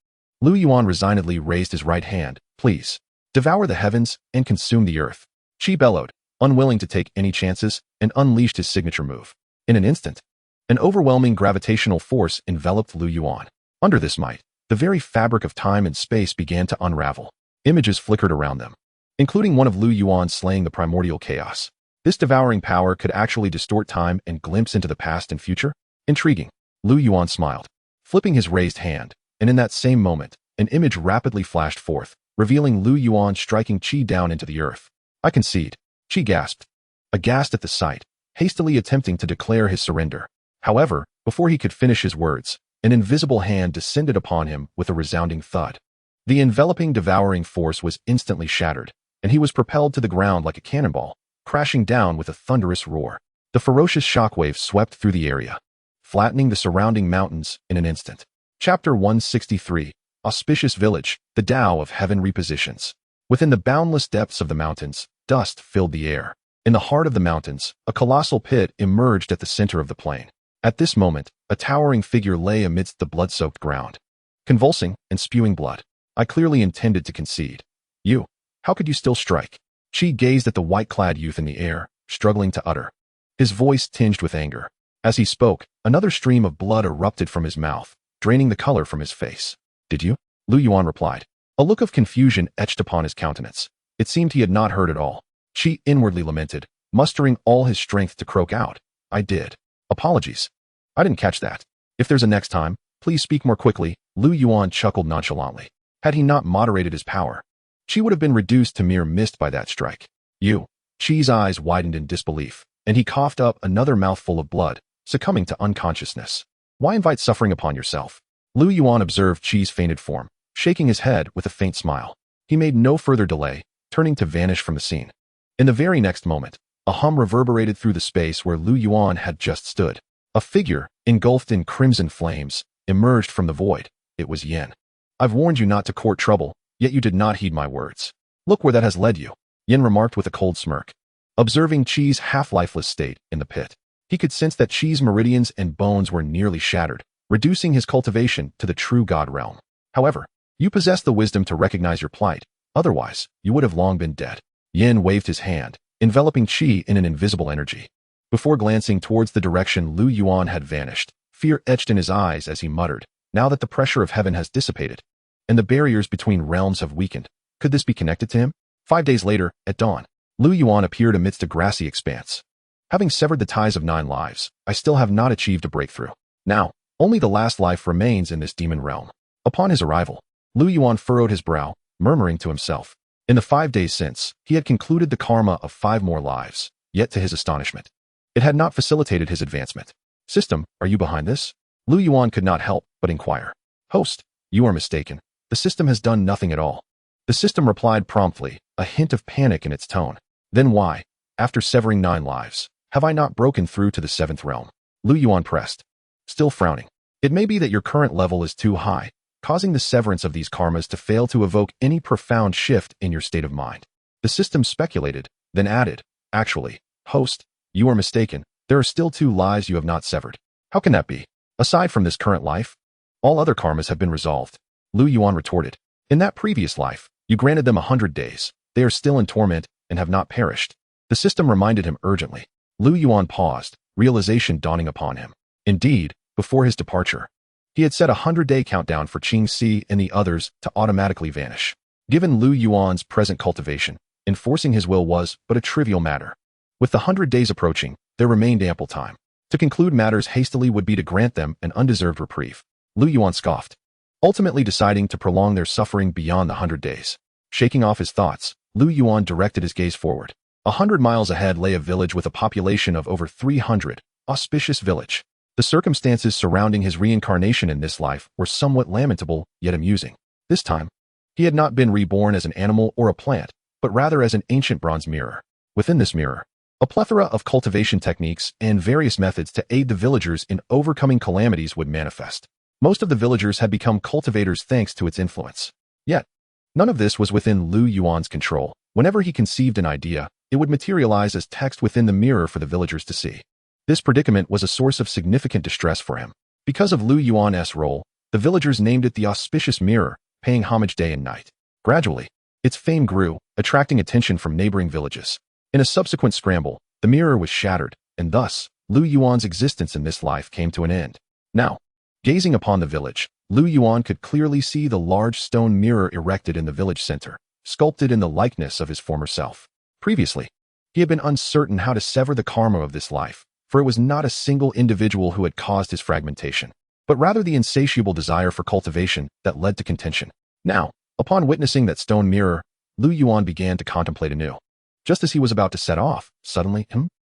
Lu Yuan resignedly raised his right hand. "Please, devour the heavens and consume the earth." Qi bellowed, unwilling to take any chances, and unleashed his signature move. In an instant, an overwhelming gravitational force enveloped Lu Yuan. Under this might, the very fabric of time and space began to unravel. Images flickered around them, including one of Lu Yuan slaying the primordial chaos. This devouring power could actually distort time and glimpse into the past and future? Intriguing. Lu Yuan smiled, flipping his raised hand, and in that same moment, an image rapidly flashed forth, revealing Lu Yuan striking Qi down into the earth. "I concede," Qi gasped, aghast at the sight, hastily attempting to declare his surrender. However, before he could finish his words, an invisible hand descended upon him with a resounding thud. The enveloping devouring force was instantly shattered, and he was propelled to the ground like a cannonball, crashing down with a thunderous roar. The ferocious shockwave swept through the area, flattening the surrounding mountains in an instant. Chapter 163, Auspicious Village, the Tao of Heaven repositions. Within the boundless depths of the mountains, dust filled the air. In the heart of the mountains, a colossal pit emerged at the center of the plain. At this moment, a towering figure lay amidst the blood-soaked ground, convulsing and spewing blood. "I clearly intended to concede. You, how could you still strike?" Qi gazed at the white-clad youth in the air, struggling to utter. His voice tinged with anger. As he spoke, another stream of blood erupted from his mouth, draining the color from his face. "Did you?" Lu Yuan replied. A look of confusion etched upon his countenance. It seemed he had not heard at all. Qi inwardly lamented, mustering all his strength to croak out, "I did. Apologies. I didn't catch that. If there's a next time, please speak more quickly." Lu Yuan chuckled nonchalantly. Had he not moderated his power, Qi would have been reduced to mere mist by that strike. "You." Qi's eyes widened in disbelief, and he coughed up another mouthful of blood, succumbing to unconsciousness. "Why invite suffering upon yourself?" Lu Yuan observed Qi's fainted form, shaking his head with a faint smile. He made no further delay, turning to vanish from the scene. In the very next moment, a hum reverberated through the space where Lu Yuan had just stood. A figure, engulfed in crimson flames, emerged from the void. It was Yin. "I've warned you not to court trouble, yet you did not heed my words. Look where that has led you," Yin remarked with a cold smirk. Observing Qi's half-lifeless state in the pit, he could sense that Qi's meridians and bones were nearly shattered, reducing his cultivation to the true god realm. "However, you possess the wisdom to recognize your plight, otherwise, you would have long been dead." Yin waved his hand, enveloping Qi in an invisible energy. Before glancing towards the direction Lu Yuan had vanished, fear etched in his eyes as he muttered, "Now that the pressure of heaven has dissipated, and the barriers between realms have weakened, could this be connected to him?" 5 days later, at dawn, Lu Yuan appeared amidst a grassy expanse. "Having severed the ties of 9 lives, I still have not achieved a breakthrough. Now, only the last life remains in this demon realm." Upon his arrival, Lu Yuan furrowed his brow, murmuring to himself. In the 5 days since, he had concluded the karma of 5 more lives, yet to his astonishment, it had not facilitated his advancement. "System, are you behind this?" Lu Yuan could not help but inquire. "Host, you are mistaken. The system has done nothing at all." The system replied promptly, a hint of panic in its tone. "Then why, after severing 9 lives, have I not broken through to the 7th realm?" Lu Yuan pressed, still frowning. "It may be that your current level is too high, causing the severance of these karmas to fail to evoke any profound shift in your state of mind." The system speculated, then added, "Actually, host, you are mistaken. There are still 2 lives you have not severed. How can that be? Aside from this current life, all other karmas have been resolved. Lu Yuan retorted. In that previous life, you granted them 100 days. They are still in torment and have not perished. The system reminded him urgently. Lu Yuan paused, realization dawning upon him. Indeed, before his departure, he had set a 100-day countdown for Xianxia and the others to automatically vanish. Given Lu Yuan's present cultivation, enforcing his will was but a trivial matter. With the 100 days approaching, there remained ample time. To conclude matters hastily would be to grant them an undeserved reprieve. Lu Yuan scoffed, ultimately deciding to prolong their suffering beyond the 100 days. Shaking off his thoughts, Lu Yuan directed his gaze forward. 100 miles ahead lay a village with a population of over 300, auspicious village. The circumstances surrounding his reincarnation in this life were somewhat lamentable, yet amusing. This time, he had not been reborn as an animal or a plant, but rather as an ancient bronze mirror. Within this mirror, a plethora of cultivation techniques and various methods to aid the villagers in overcoming calamities would manifest. Most of the villagers had become cultivators thanks to its influence. Yet, none of this was within Lu Yuan's control. Whenever he conceived an idea, it would materialize as text within the mirror for the villagers to see. This predicament was a source of significant distress for him. Because of Lu Yuan's role, the villagers named it the auspicious mirror, paying homage day and night. Gradually, its fame grew, attracting attention from neighboring villages. In a subsequent scramble, the mirror was shattered, and thus, Lu Yuan's existence in this life came to an end. Now, gazing upon the village, Lu Yuan could clearly see the large stone mirror erected in the village center, sculpted in the likeness of his former self. Previously, he had been uncertain how to sever the karma of this life, for it was not a single individual who had caused his fragmentation, but rather the insatiable desire for cultivation that led to contention. Now, upon witnessing that stone mirror, Lu Yuan began to contemplate anew. Just as he was about to set off, suddenly,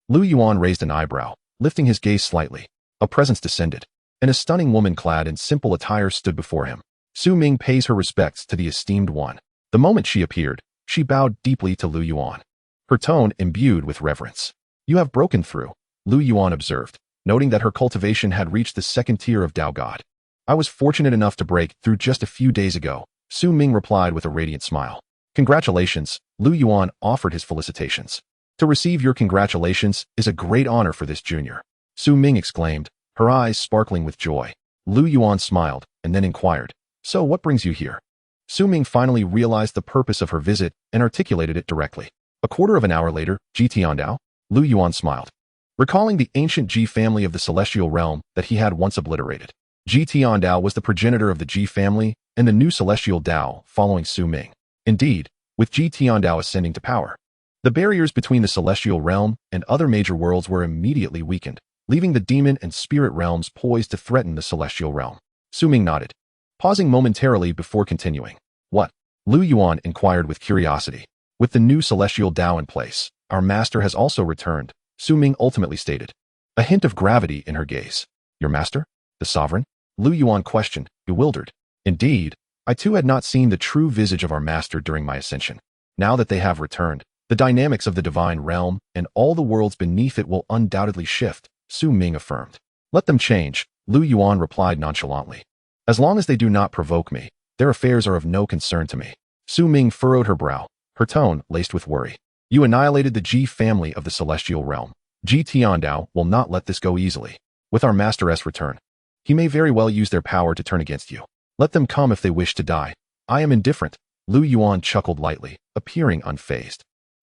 Lu Yuan raised an eyebrow, lifting his gaze slightly. A presence descended, and a stunning woman clad in simple attire stood before him. Su Ming pays her respects to the esteemed one. The moment she appeared, she bowed deeply to Lu Yuan, her tone imbued with reverence. You have broken through, Lu Yuan observed, noting that her cultivation had reached the 2nd tier of Tao God. I was fortunate enough to break through just a few days ago, Su Ming replied with a radiant smile. Congratulations, Lu Yuan offered his felicitations. To receive your congratulations is a great honor for this junior, Su Ming exclaimed, her eyes sparkling with joy. Lu Yuan smiled, and then inquired, so what brings you here? Su Ming finally realized the purpose of her visit and articulated it directly. A quarter of an hour later, Tiandao, Lu Yuan smiled, recalling the ancient Ji family of the celestial realm that he had once obliterated. Tiandao was the progenitor of the Ji family and the new celestial Dao following Su Ming. Indeed, with Tiandao ascending to power, the barriers between the celestial realm and other major worlds were immediately weakened, leaving the demon and spirit realms poised to threaten the celestial realm. Su Ming nodded, pausing momentarily before continuing. What? Lu Yuan inquired with curiosity. With the new celestial Dao in place, our master has also returned, Su Ming ultimately stated, a hint of gravity in her gaze. Your master? The sovereign? Lu Yuan questioned, bewildered. Indeed, I too had not seen the true visage of our master during my ascension. Now that they have returned, the dynamics of the divine realm and all the worlds beneath it will undoubtedly shift, Su Ming affirmed. Let them change, Lu Yuan replied nonchalantly. As long as they do not provoke me, their affairs are of no concern to me. Su Ming furrowed her brow, her tone laced with worry. You annihilated the Ji family of the celestial realm. Tiandao will not let this go easily. With our master's return, he may very well use their power to turn against you. Let them come if they wish to die. I am indifferent. Lu Yuan chuckled lightly, appearing unfazed.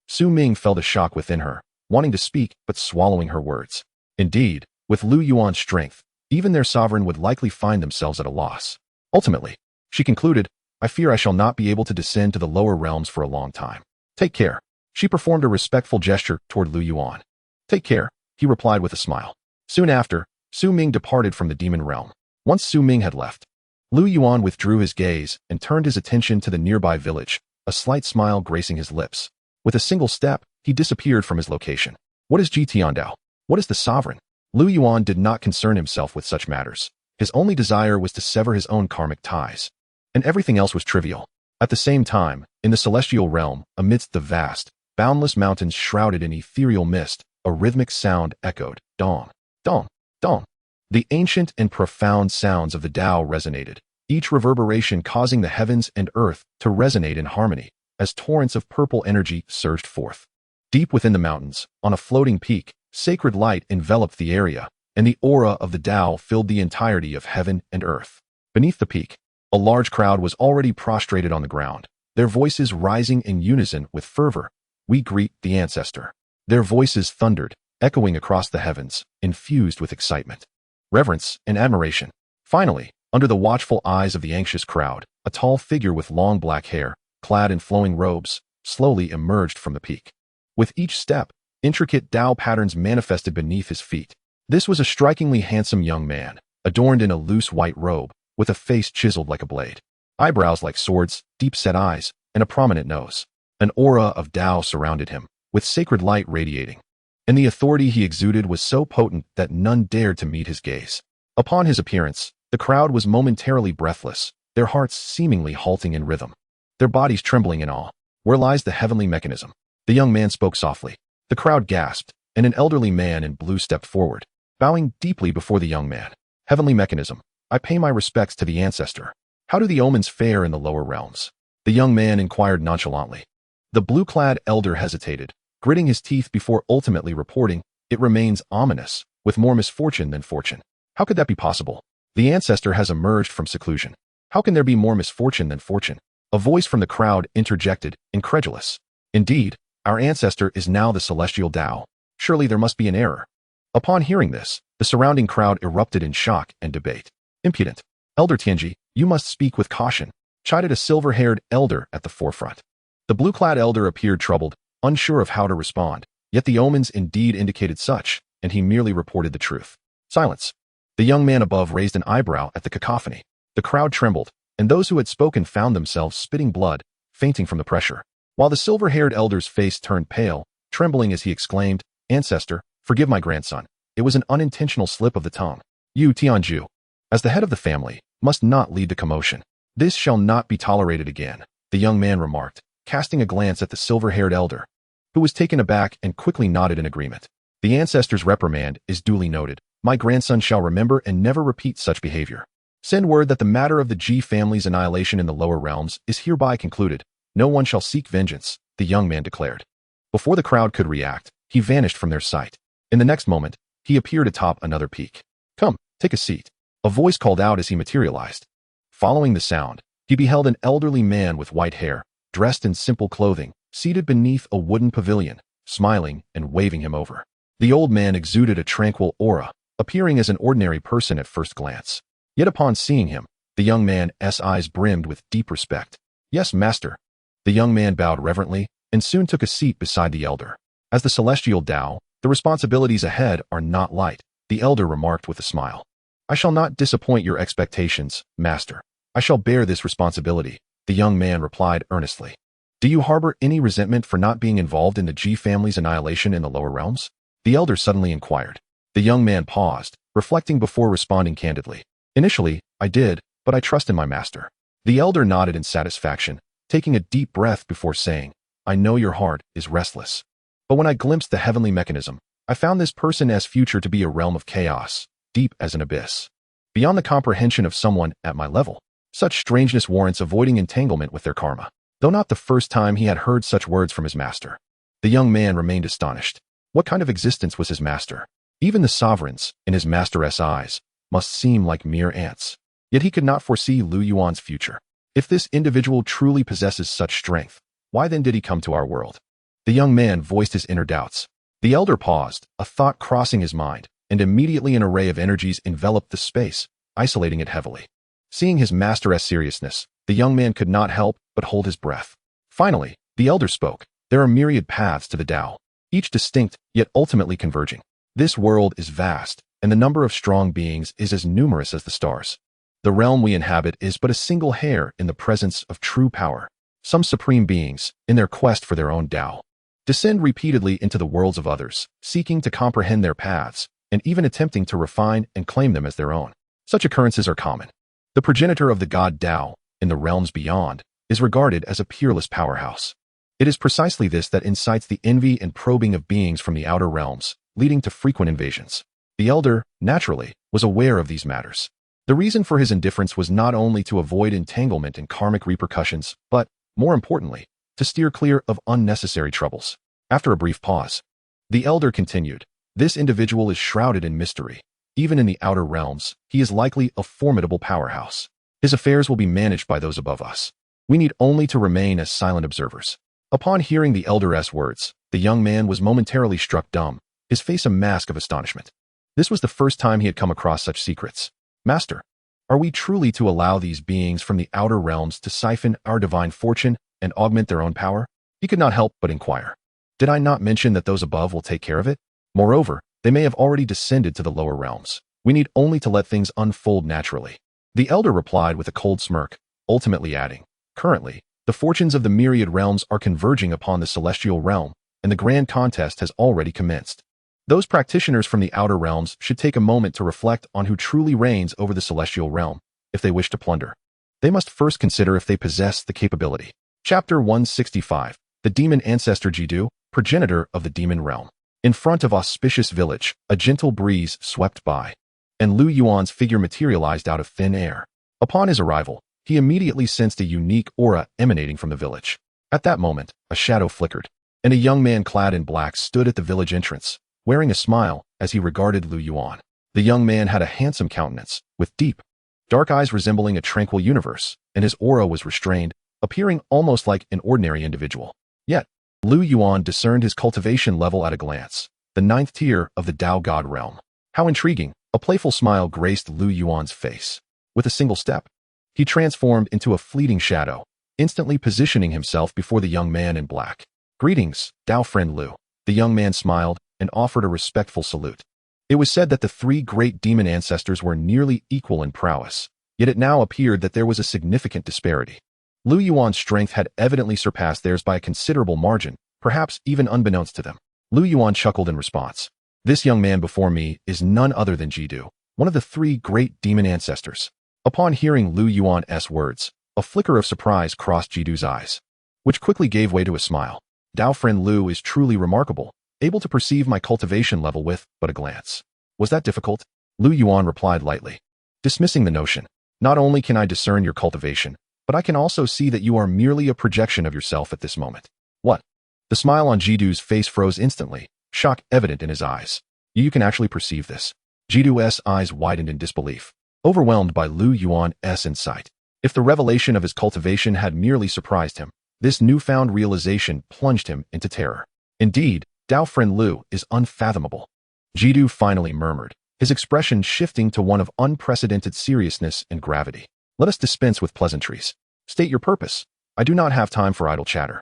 Su Ming felt a shock within her, wanting to speak but swallowing her words. Indeed, with Lu Yuan's strength, even their sovereign would likely find themselves at a loss. Ultimately, she concluded, I fear I shall not be able to descend to the lower realms for a long time. Take care. She performed a respectful gesture toward Lu Yuan. Take care, he replied with a smile. Soon after, Su Ming departed from the demon realm. Once Su Ming had left, Lu Yuan withdrew his gaze and turned his attention to the nearby village, a slight smile gracing his lips. With a single step, he disappeared from his location. What is Tiandao? What is the sovereign? Lu Yuan did not concern himself with such matters. His only desire was to sever his own karmic ties, and everything else was trivial. At the same time, in the celestial realm, amidst the vast, boundless mountains shrouded in ethereal mist, a rhythmic sound echoed, dong, dong, dong. The ancient and profound sounds of the Tao resonated, each reverberation causing the heavens and earth to resonate in harmony, as torrents of purple energy surged forth. Deep within the mountains, on a floating peak, Sacred light enveloped the area, and the aura of the Tao filled the entirety of heaven and earth. Beneath the peak, a large crowd was already prostrated on the ground, their voices rising in unison with fervor. "We greet the ancestor." Their voices thundered, echoing across the heavens, infused with excitement, reverence, and admiration. Finally, under the watchful eyes of the anxious crowd, a tall figure with long black hair, clad in flowing robes, slowly emerged from the peak. With each step, intricate Tao patterns manifested beneath his feet. This was a strikingly handsome young man, adorned in a loose white robe, with a face chiseled like a blade, eyebrows like swords, deep-set eyes, and a prominent nose. An aura of Tao surrounded him, with sacred light radiating, and the authority he exuded was so potent that none dared to meet his gaze. Upon his appearance, the crowd was momentarily breathless, their hearts seemingly halting in rhythm, their bodies trembling in awe. "Where lies the heavenly mechanism?" The young man spoke softly. The crowd gasped, and an elderly man in blue stepped forward, bowing deeply before the young man. "Heavenly mechanism, I pay my respects to the ancestor. How do the omens fare in the lower realms?" The young man inquired nonchalantly. The blue-clad elder hesitated, gritting his teeth before ultimately reporting, "It remains ominous, with more misfortune than fortune." "How could that be possible? The ancestor has emerged from seclusion. How can there be more misfortune than fortune?" A voice from the crowd interjected, incredulous. "Indeed, our ancestor is now the celestial Tao. Surely there must be an error." Upon hearing this, the surrounding crowd erupted in shock and debate. "Impudent! Elder Tianji, you must speak with caution," chided a silver-haired elder at the forefront. The blue-clad elder appeared troubled, unsure of how to respond, yet the omens indeed indicated such, and he merely reported the truth. "Silence." The young man above raised an eyebrow at the cacophony. The crowd trembled, and those who had spoken found themselves spitting blood, fainting from the pressure, while the silver-haired elder's face turned pale, trembling as he exclaimed, "Ancestor, forgive my grandson. It was an unintentional slip of the tongue. You, Tianju, as the head of the family, must not lead the commotion. This shall not be tolerated again," the young man remarked, casting a glance at the silver-haired elder, who was taken aback and quickly nodded in agreement. "The ancestor's reprimand is duly noted. My grandson shall remember and never repeat such behavior. Send word that the matter of the G family's annihilation in the lower realms is hereby concluded. No one shall seek vengeance," the young man declared. Before the crowd could react, he vanished from their sight. In the next moment, he appeared atop another peak. "Come, take a seat," a voice called out as he materialized. Following the sound, he beheld an elderly man with white hair, dressed in simple clothing, seated beneath a wooden pavilion, smiling and waving him over. The old man exuded a tranquil aura, appearing as an ordinary person at first glance. Yet upon seeing him, the young man's eyes brimmed with deep respect. "Yes, master." The young man bowed reverently and soon took a seat beside the elder. "As the celestial Tao, the responsibilities ahead are not light," the elder remarked with a smile. "I shall not disappoint your expectations, master. I shall bear this responsibility," the young man replied earnestly. "Do you harbor any resentment for not being involved in the G family's annihilation in the lower realms?" the elder suddenly inquired. The young man paused, reflecting before responding candidly. "Initially, I did, but I trust in my master." The elder nodded in satisfaction, taking a deep breath before saying, "I know your heart is restless. But when I glimpsed the heavenly mechanism, I found this person's future to be a realm of chaos, deep as an abyss, beyond the comprehension of someone at my level. Such strangeness warrants avoiding entanglement with their karma." Though not the first time he had heard such words from his master, the young man remained astonished. What kind of existence was his master? Even the sovereigns, in his master's eyes, must seem like mere ants. Yet he could not foresee Lu Yuan's future. If this individual truly possesses such strength, why then did he come to our world? The young man voiced his inner doubts. The elder paused, a thought crossing his mind, and immediately an array of energies enveloped the space, isolating it heavily. Seeing his master's seriousness, the young man could not help but hold his breath. Finally, the elder spoke. "There are myriad paths to the Tao, each distinct yet ultimately converging. This world is vast, and the number of strong beings is as numerous as the stars. The realm we inhabit is but a single hair in the presence of true power. Some supreme beings, in their quest for their own Tao, descend repeatedly into the worlds of others, seeking to comprehend their paths, and even attempting to refine and claim them as their own. Such occurrences are common. The progenitor of the god Tao, in the realms beyond, is regarded as a peerless powerhouse. It is precisely this that incites the envy and probing of beings from the outer realms, leading to frequent invasions. The elder, naturally, was aware of these matters. The reason for his indifference was not only to avoid entanglement and karmic repercussions, but, more importantly, to steer clear of unnecessary troubles. After a brief pause, the elder continued, This individual is shrouded in mystery. Even in the outer realms, he is likely a formidable powerhouse. His affairs will be managed by those above us. We need only to remain as silent observers. Upon hearing the elder's words, the young man was momentarily struck dumb, his face a mask of astonishment. This was the first time he had come across such secrets. Master, are we truly to allow these beings from the outer realms to siphon our divine fortune and augment their own power? He could not help but inquire. Did I not mention that those above will take care of it? Moreover, they may have already descended to the lower realms. We need only to let things unfold naturally. The elder replied with a cold smirk, ultimately adding, currently, the fortunes of the myriad realms are converging upon the celestial realm, and the grand contest has already commenced. Those practitioners from the outer realms should take a moment to reflect on who truly reigns over the celestial realm, if they wish to plunder. They must first consider if they possess the capability. Chapter 165. The Demon Ancestor Jidu, progenitor of the demon realm. In front of auspicious village, a gentle breeze swept by, and Lu Yuan's figure materialized out of thin air. Upon his arrival, he immediately sensed a unique aura emanating from the village. At that moment, a shadow flickered, and a young man clad in black stood at the village entrance, wearing a smile as he regarded Lu Yuan. The young man had a handsome countenance, with deep, dark eyes resembling a tranquil universe, and his aura was restrained, appearing almost like an ordinary individual. Yet, Lu Yuan discerned his cultivation level at a glance, the 9th tier of the Tao God realm. How intriguing! A playful smile graced Lu Yuan's face. With a single step, he transformed into a fleeting shadow, instantly positioning himself before the young man in black. Greetings, Tao friend Lu. The young man smiled and offered a respectful salute. It was said that the three great demon ancestors were nearly equal in prowess, yet it now appeared that there was a significant disparity. Lu Yuan's strength had evidently surpassed theirs by a considerable margin, perhaps even unbeknownst to them. Lu Yuan chuckled in response. This young man before me is none other than Jidu, one of the three great demon ancestors. Upon hearing Lu Yuan's words, a flicker of surprise crossed Jidu's eyes, which quickly gave way to a smile. Tao friend Lu is truly remarkable, able to perceive my cultivation level with but a glance. Was that difficult? Lu Yuan replied lightly, dismissing the notion. Not only can I discern your cultivation, but I can also see that you are merely a projection of yourself at this moment. What? The smile on Jidu's face froze instantly, shock evident in his eyes. You can actually perceive this. Jidu's eyes widened in disbelief, overwhelmed by Lu Yuan's insight. If the revelation of his cultivation had merely surprised him, this newfound realization plunged him into terror. Indeed, Tao friend Lu is unfathomable. Jidu finally murmured, his expression shifting to one of unprecedented seriousness and gravity. Let us dispense with pleasantries. State your purpose. I do not have time for idle chatter.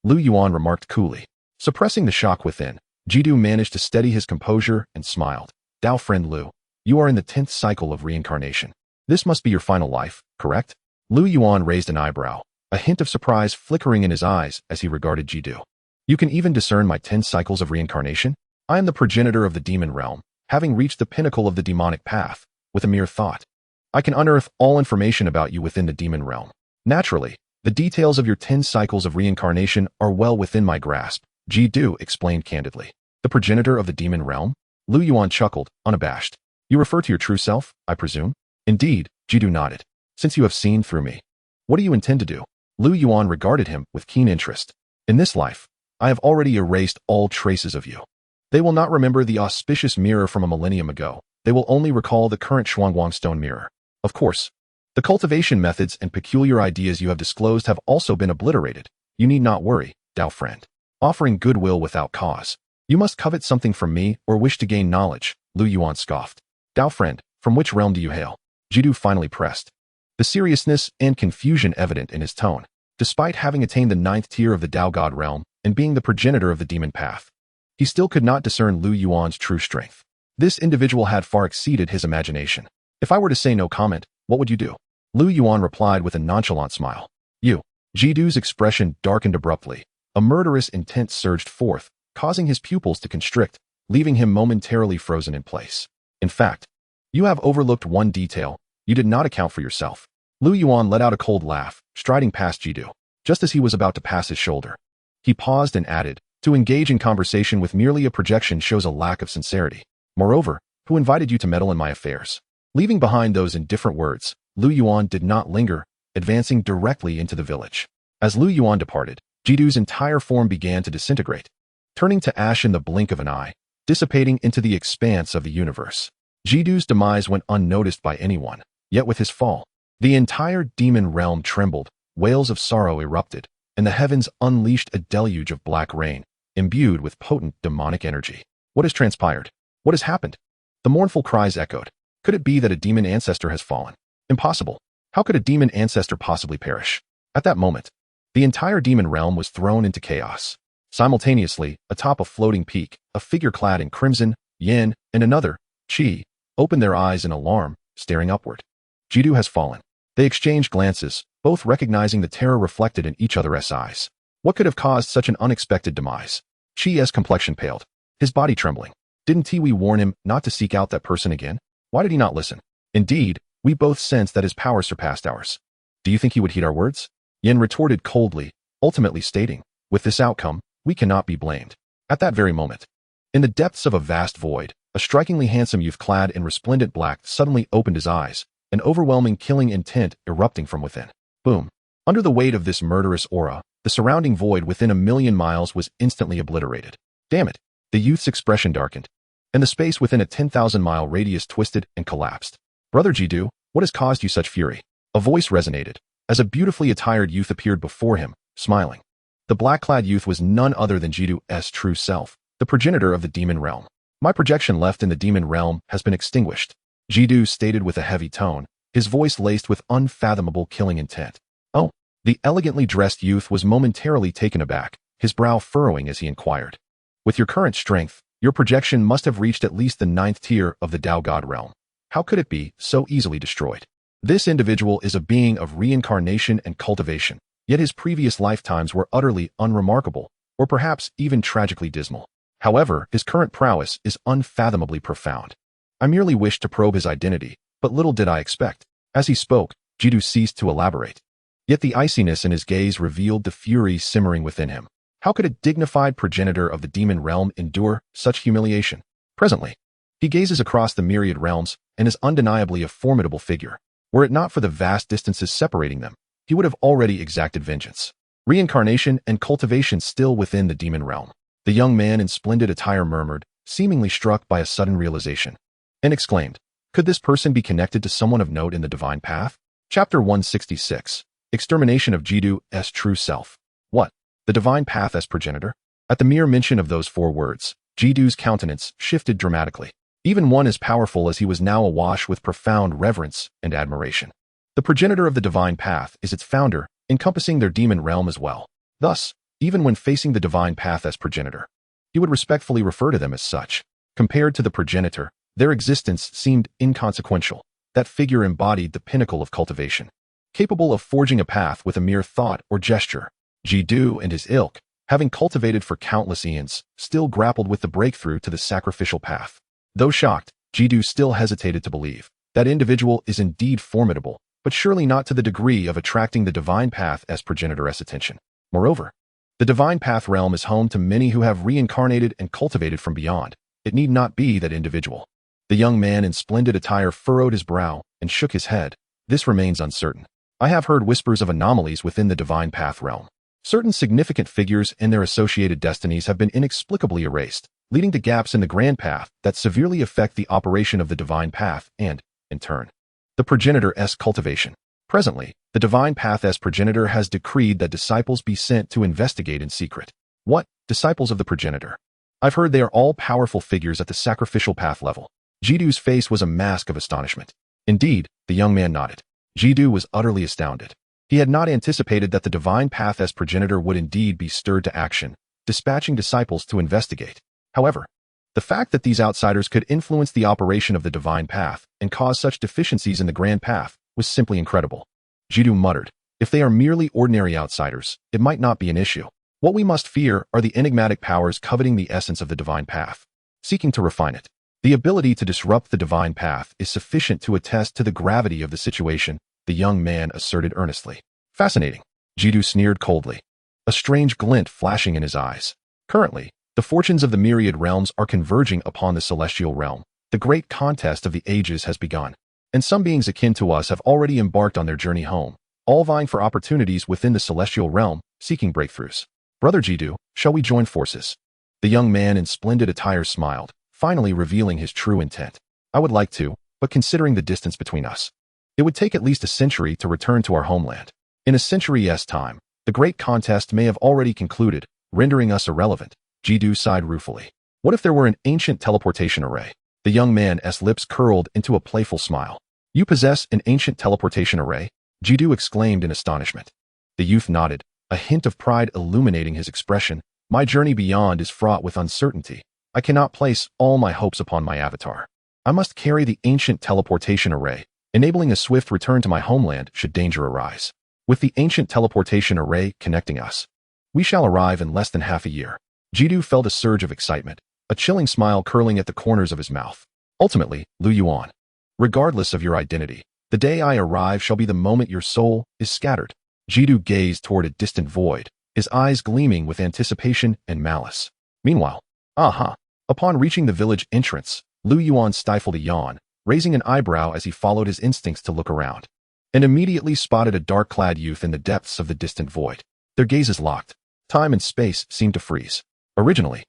Lu Yuan remarked coolly. Suppressing the shock within, Jidu managed to steady his composure and smiled. Tao friend Lu, you are in the 10th cycle of reincarnation. This must be your final life, correct? Lu Yuan raised an eyebrow, a hint of surprise flickering in his eyes as he regarded Jidu. You can even discern my 10 cycles of reincarnation? I am the progenitor of the demon realm, having reached the pinnacle of the demonic path, with a mere thought. I can unearth all information about you within the demon realm. Naturally, the details of your 10 cycles of reincarnation are well within my grasp, Jidu explained candidly. The progenitor of the demon realm? Lu Yuan chuckled, unabashed. You refer to your true self, I presume? Indeed, Jidu nodded. Since you have seen through me, what do you intend to do? Lu Yuan regarded him with keen interest. In this life, I have already erased all traces of you. They will not remember the auspicious mirror from a millennium ago. They will only recall the current Shuangguang stone mirror. Of course, the cultivation methods and peculiar ideas you have disclosed have also been obliterated. You need not worry, Tao friend. Offering goodwill without cause. You must covet something from me or wish to gain knowledge, Lu Yuan scoffed. Tao friend, from which realm do you hail? Jidu finally pressed, the seriousness and confusion evident in his tone. Despite having attained the 9th tier of the Tao God realm and being the progenitor of the demon path, he still could not discern Lu Yuan's true strength. This individual had far exceeded his imagination. If I were to say no comment, what would you do? Lu Yuan replied with a nonchalant smile. You. Jidu's expression darkened abruptly. A murderous intent surged forth, causing his pupils to constrict, leaving him momentarily frozen in place. In fact, you have overlooked one detail. You did not account for yourself. Lu Yuan let out a cold laugh, striding past Jidu. Just as he was about to pass his shoulder, he paused and added, to engage in conversation with merely a projection shows a lack of sincerity. Moreover, who invited you to meddle in my affairs? Leaving behind those indifferent words, Lu Yuan did not linger, advancing directly into the village. As Lu Yuan departed, Jidu's entire form began to disintegrate, turning to ash in the blink of an eye. dissipating into the expanse of the universe. Jidu's demise went unnoticed by anyone, yet with his fall, the entire demon realm trembled, wails of sorrow erupted, and the heavens unleashed a deluge of black rain, imbued with potent demonic energy. What has transpired? What has happened? The mournful cries echoed. Could it be that a demon ancestor has fallen? Impossible. How could a demon ancestor possibly perish? At that moment, the entire demon realm was thrown into chaos. Simultaneously, atop a floating peak, a figure clad in crimson, yin, and another, qi, opened their eyes in alarm, staring upward. Jidu has fallen. They exchanged glances, both recognizing the terror reflected in each other's eyes. What could have caused such an unexpected demise? Qi's complexion paled, his body trembling. Didn't Tiwi warn him not to seek out that person again? Why did he not listen? Indeed, we both sensed that his power surpassed ours. Do you think he would heed our words? Yin retorted coldly, ultimately stating, with this outcome, we cannot be blamed. At that very moment, in the depths of a vast void, a strikingly handsome youth clad in resplendent black suddenly opened his eyes, an overwhelming killing intent erupting from within. Boom. Under the weight of this murderous aura, the surrounding void within 1,000,000 miles was instantly obliterated. Damn it. The youth's expression darkened, and the space within a 10,000-mile radius twisted and collapsed. Brother Jidu, what has caused you such fury? A voice resonated, as a beautifully attired youth appeared before him, smiling. The black-clad youth was none other than Jidu's true self, the progenitor of the demon realm. My projection left in the demon realm has been extinguished, Jidu stated with a heavy tone, his voice laced with unfathomable killing intent. Oh, the elegantly dressed youth was momentarily taken aback, his brow furrowing as he inquired. With your current strength, your projection must have reached at least the 9th tier of the Tao God realm. How could it be so easily destroyed? This individual is a being of reincarnation and cultivation, yet his previous lifetimes were utterly unremarkable, or perhaps even tragically dismal. However, his current prowess is unfathomably profound. I merely wished to probe his identity, but little did I expect. As he spoke, Jidu ceased to elaborate. Yet the iciness in his gaze revealed the fury simmering within him. How could a dignified progenitor of the demon realm endure such humiliation? Presently, he gazes across the myriad realms and is undeniably a formidable figure. Were it not for the vast distances separating them, he would have already exacted vengeance. Reincarnation and cultivation still within the demon realm. The young man in splendid attire murmured, seemingly struck by a sudden realization, and exclaimed, could this person be connected to someone of note in the divine path? Chapter 166. Extermination of Jidu's true self. What? The divine path as progenitor? At the mere mention of those 4 words, Jidu's countenance shifted dramatically. Even one as powerful as he was now awash with profound reverence and admiration. The progenitor of the divine path is its founder, encompassing their demon realm as well. Thus, even when facing the divine path as progenitor, he would respectfully refer to them as such. Compared to the progenitor, their existence seemed inconsequential. That figure embodied the pinnacle of cultivation, capable of forging a path with a mere thought or gesture. Jidu and his ilk, having cultivated for countless eons, still grappled with the breakthrough to the sacrificial path. Though shocked, Jidu still hesitated to believe. That individual is indeed formidable, but surely not to the degree of attracting the divine path as progenitor's attention. Moreover, the divine path realm is home to many who have reincarnated and cultivated from beyond. It need not be that individual. The young man in splendid attire furrowed his brow and shook his head. This remains uncertain. I have heard whispers of anomalies within the divine path realm. Certain significant figures and their associated destinies have been inexplicably erased, leading to gaps in the grand path that severely affect the operation of the divine path and, in turn, the progenitor's cultivation. Presently, the divine path as progenitor has decreed that disciples be sent to investigate in secret. What? Disciples of the progenitor? I've heard they are all powerful figures at the sacrificial path level. Jidu's face was a mask of astonishment. Indeed, the young man nodded. Jidu was utterly astounded. He had not anticipated that the divine path as progenitor would indeed be stirred to action, dispatching disciples to investigate. However, the fact that these outsiders could influence the operation of the divine path and cause such deficiencies in the grand path was simply incredible. Jidu muttered, if they are merely ordinary outsiders, it might not be an issue. What we must fear are the enigmatic powers coveting the essence of the divine path, seeking to refine it. The ability to disrupt the divine path is sufficient to attest to the gravity of the situation, the young man asserted earnestly. Fascinating. Jidu sneered coldly, a strange glint flashing in his eyes. Currently, the fortunes of the myriad realms are converging upon the celestial realm. The great contest of the ages has begun, and some beings akin to us have already embarked on their journey home, all vying for opportunities within the celestial realm, seeking breakthroughs. Brother Jidu, shall we join forces? The young man in splendid attire smiled, finally revealing his true intent. I would like to, but considering the distance between us, it would take at least a century to return to our homeland. In a century's time, the great contest may have already concluded, rendering us irrelevant. Jidu sighed ruefully. What if there were an ancient teleportation array? The young man's lips curled into a playful smile. You possess an ancient teleportation array? Jidu exclaimed in astonishment. The youth nodded, a hint of pride illuminating his expression. My journey beyond is fraught with uncertainty. I cannot place all my hopes upon my avatar. I must carry the ancient teleportation array, enabling a swift return to my homeland should danger arise. With the ancient teleportation array connecting us, we shall arrive in less than half a year. Jidu felt a surge of excitement, a chilling smile curling at the corners of his mouth. Ultimately, Lu Yuan, regardless of your identity, the day I arrive shall be the moment your soul is scattered. Jidu gazed toward a distant void, his eyes gleaming with anticipation and malice. Meanwhile, upon reaching the village entrance, Lu Yuan stifled a yawn, raising an eyebrow as he followed his instincts to look around, and immediately spotted a dark-clad youth in the depths of the distant void. Their gazes locked. Time and space seemed to freeze. Originally,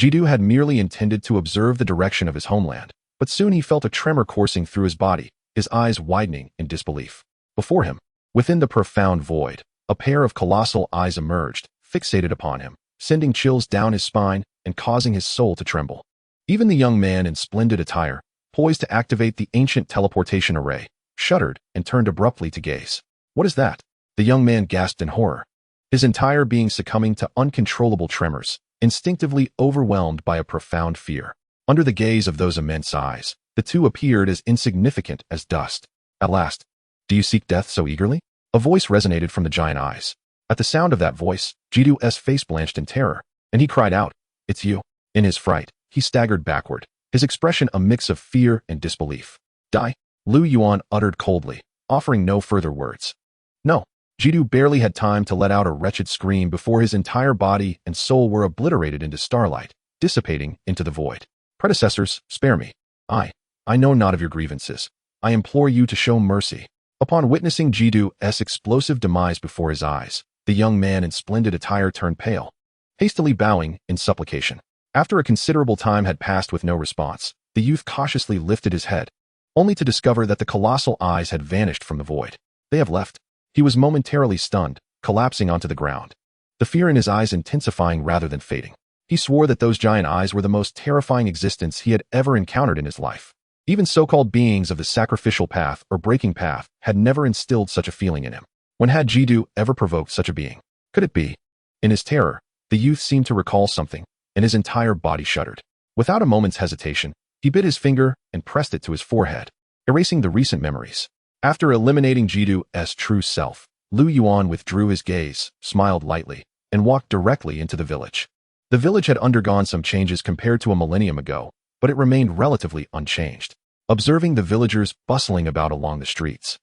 Jidu had merely intended to observe the direction of his homeland, but soon he felt a tremor coursing through his body, his eyes widening in disbelief. Before him, within the profound void, a pair of colossal eyes emerged, fixated upon him, sending chills down his spine and causing his soul to tremble. Even the young man in splendid attire, poised to activate the ancient teleportation array, shuddered and turned abruptly to gaze. What is that? The young man gasped in horror, his entire being succumbing to uncontrollable tremors, instinctively overwhelmed by a profound fear. Under the gaze of those immense eyes, the two appeared as insignificant as dust. At last, do you seek death so eagerly? A voice resonated from the giant eyes. At the sound of that voice, Jidu's face blanched in terror, and he cried out, "It's you." In his fright, he staggered backward, his expression a mix of fear and disbelief. Die? Lu Yuan uttered coldly, offering no further words. No. Jidu barely had time to let out a wretched scream before his entire body and soul were obliterated into starlight, dissipating into the void. Predecessors, spare me. I know not of your grievances. I implore you to show mercy. Upon witnessing Jidu's explosive demise before his eyes, the young man in splendid attire turned pale, hastily bowing in supplication. After a considerable time had passed with no response, the youth cautiously lifted his head, only to discover that the colossal eyes had vanished from the void. They have left. He was momentarily stunned, collapsing onto the ground, the fear in his eyes intensifying rather than fading. He swore that those giant eyes were the most terrifying existence he had ever encountered in his life. Even so-called beings of the sacrificial path or breaking path had never instilled such a feeling in him. When had Jidu ever provoked such a being? Could it be? In his terror, the youth seemed to recall something, and his entire body shuddered. Without a moment's hesitation, he bit his finger and pressed it to his forehead, erasing the recent memories. After eliminating Jidu's true self, Lu Yuan withdrew his gaze, smiled lightly, and walked directly into the village. The village had undergone some changes compared to a millennium ago, but it remained relatively unchanged. Observing the villagers bustling about along the streets,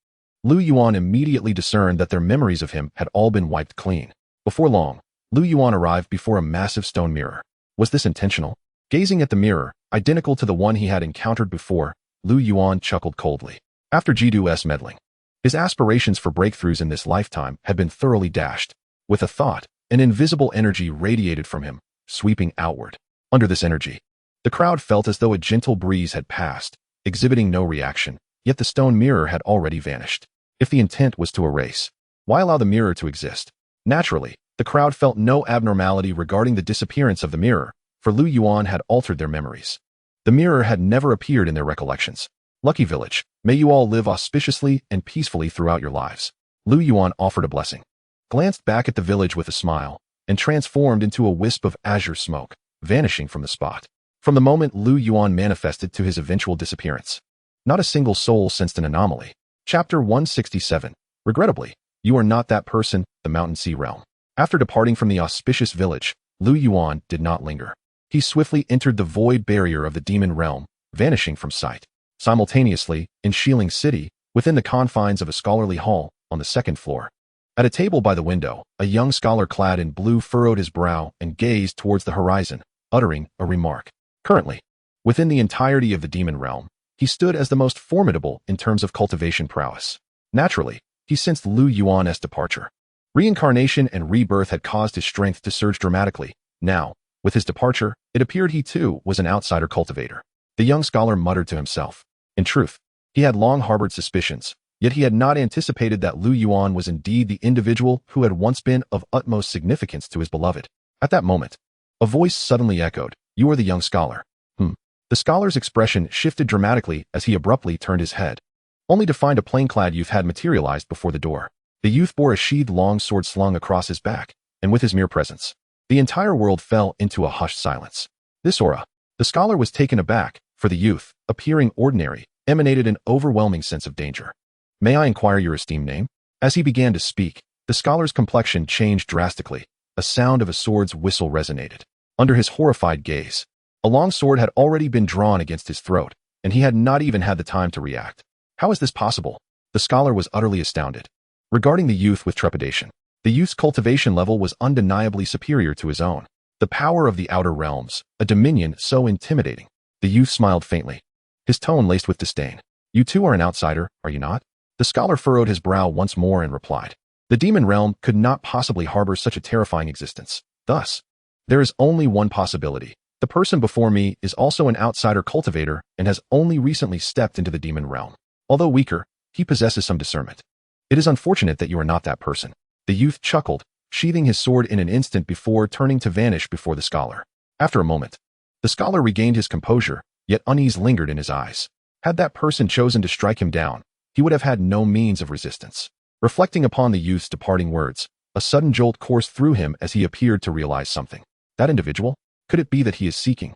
Lu Yuan immediately discerned that their memories of him had all been wiped clean. Before long, Lu Yuan arrived before a massive stone mirror. Was this intentional? Gazing at the mirror, identical to the one he had encountered before, Lu Yuan chuckled coldly. After Jidu's meddling, his aspirations for breakthroughs in this lifetime had been thoroughly dashed. With a thought, an invisible energy radiated from him, sweeping outward. Under this energy, the crowd felt as though a gentle breeze had passed, exhibiting no reaction, yet the stone mirror had already vanished. If the intent was to erase, why allow the mirror to exist? Naturally, the crowd felt no abnormality regarding the disappearance of the mirror, for Lu Yuan had altered their memories. The mirror had never appeared in their recollections. Lucky village, may you all live auspiciously and peacefully throughout your lives. Lu Yuan offered a blessing, glanced back at the village with a smile, and transformed into a wisp of azure smoke, vanishing from the spot. From the moment Lu Yuan manifested to his eventual disappearance, not a single soul sensed an anomaly. Chapter 167. Regrettably, you are not that person, the Mountain Sea Realm. After departing from the auspicious village, Lu Yuan did not linger. He swiftly entered the void barrier of the demon realm, vanishing from sight. Simultaneously, in Xiling City, within the confines of a scholarly hall, on the second floor, at a table by the window, a young scholar clad in blue furrowed his brow and gazed towards the horizon, uttering a remark. Currently, within the entirety of the demon realm, he stood as the most formidable in terms of cultivation prowess. Naturally, he sensed Lu Yuan's departure. Reincarnation and rebirth had caused his strength to surge dramatically. Now, With his departure, it appeared he too was an outsider cultivator. The young scholar muttered to himself. In truth, he had long harbored suspicions, yet he had not anticipated that Lu Yuan was indeed the individual who had once been of utmost significance to his beloved. At that moment, a voice suddenly echoed, "You are the young scholar." The scholar's expression shifted dramatically as he abruptly turned his head, only to find a plain-clad youth had materialized before the door. The youth bore a sheathed long sword slung across his back, and with his mere presence, the entire world fell into a hushed silence. This aura, the scholar was taken aback, for the youth, appearing ordinary, emanated an overwhelming sense of danger. "May I inquire your esteemed name?" As he began to speak, the scholar's complexion changed drastically. A sound of a sword's whistle resonated. Under his horrified gaze, a long sword had already been drawn against his throat, and he had not even had the time to react. How is this possible? The scholar was utterly astounded. Regarding the youth with trepidation, the youth's cultivation level was undeniably superior to his own. The power of the outer realms, a dominion so intimidating. The youth smiled faintly, his tone laced with disdain. "You too are an outsider, are you not?" The scholar furrowed his brow once more and replied. The demon realm could not possibly harbor such a terrifying existence. Thus, there is only one possibility. The person before me is also an outsider cultivator and has only recently stepped into the demon realm. Although weaker, he possesses some discernment. It is unfortunate that you are not that person. The youth chuckled, sheathing his sword in an instant before turning to vanish before the scholar. After a moment, the scholar regained his composure, yet unease lingered in his eyes. Had that person chosen to strike him down, he would have had no means of resistance. Reflecting upon the youth's departing words, a sudden jolt coursed through him as he appeared to realize something. That individual? Could it be that he is seeking?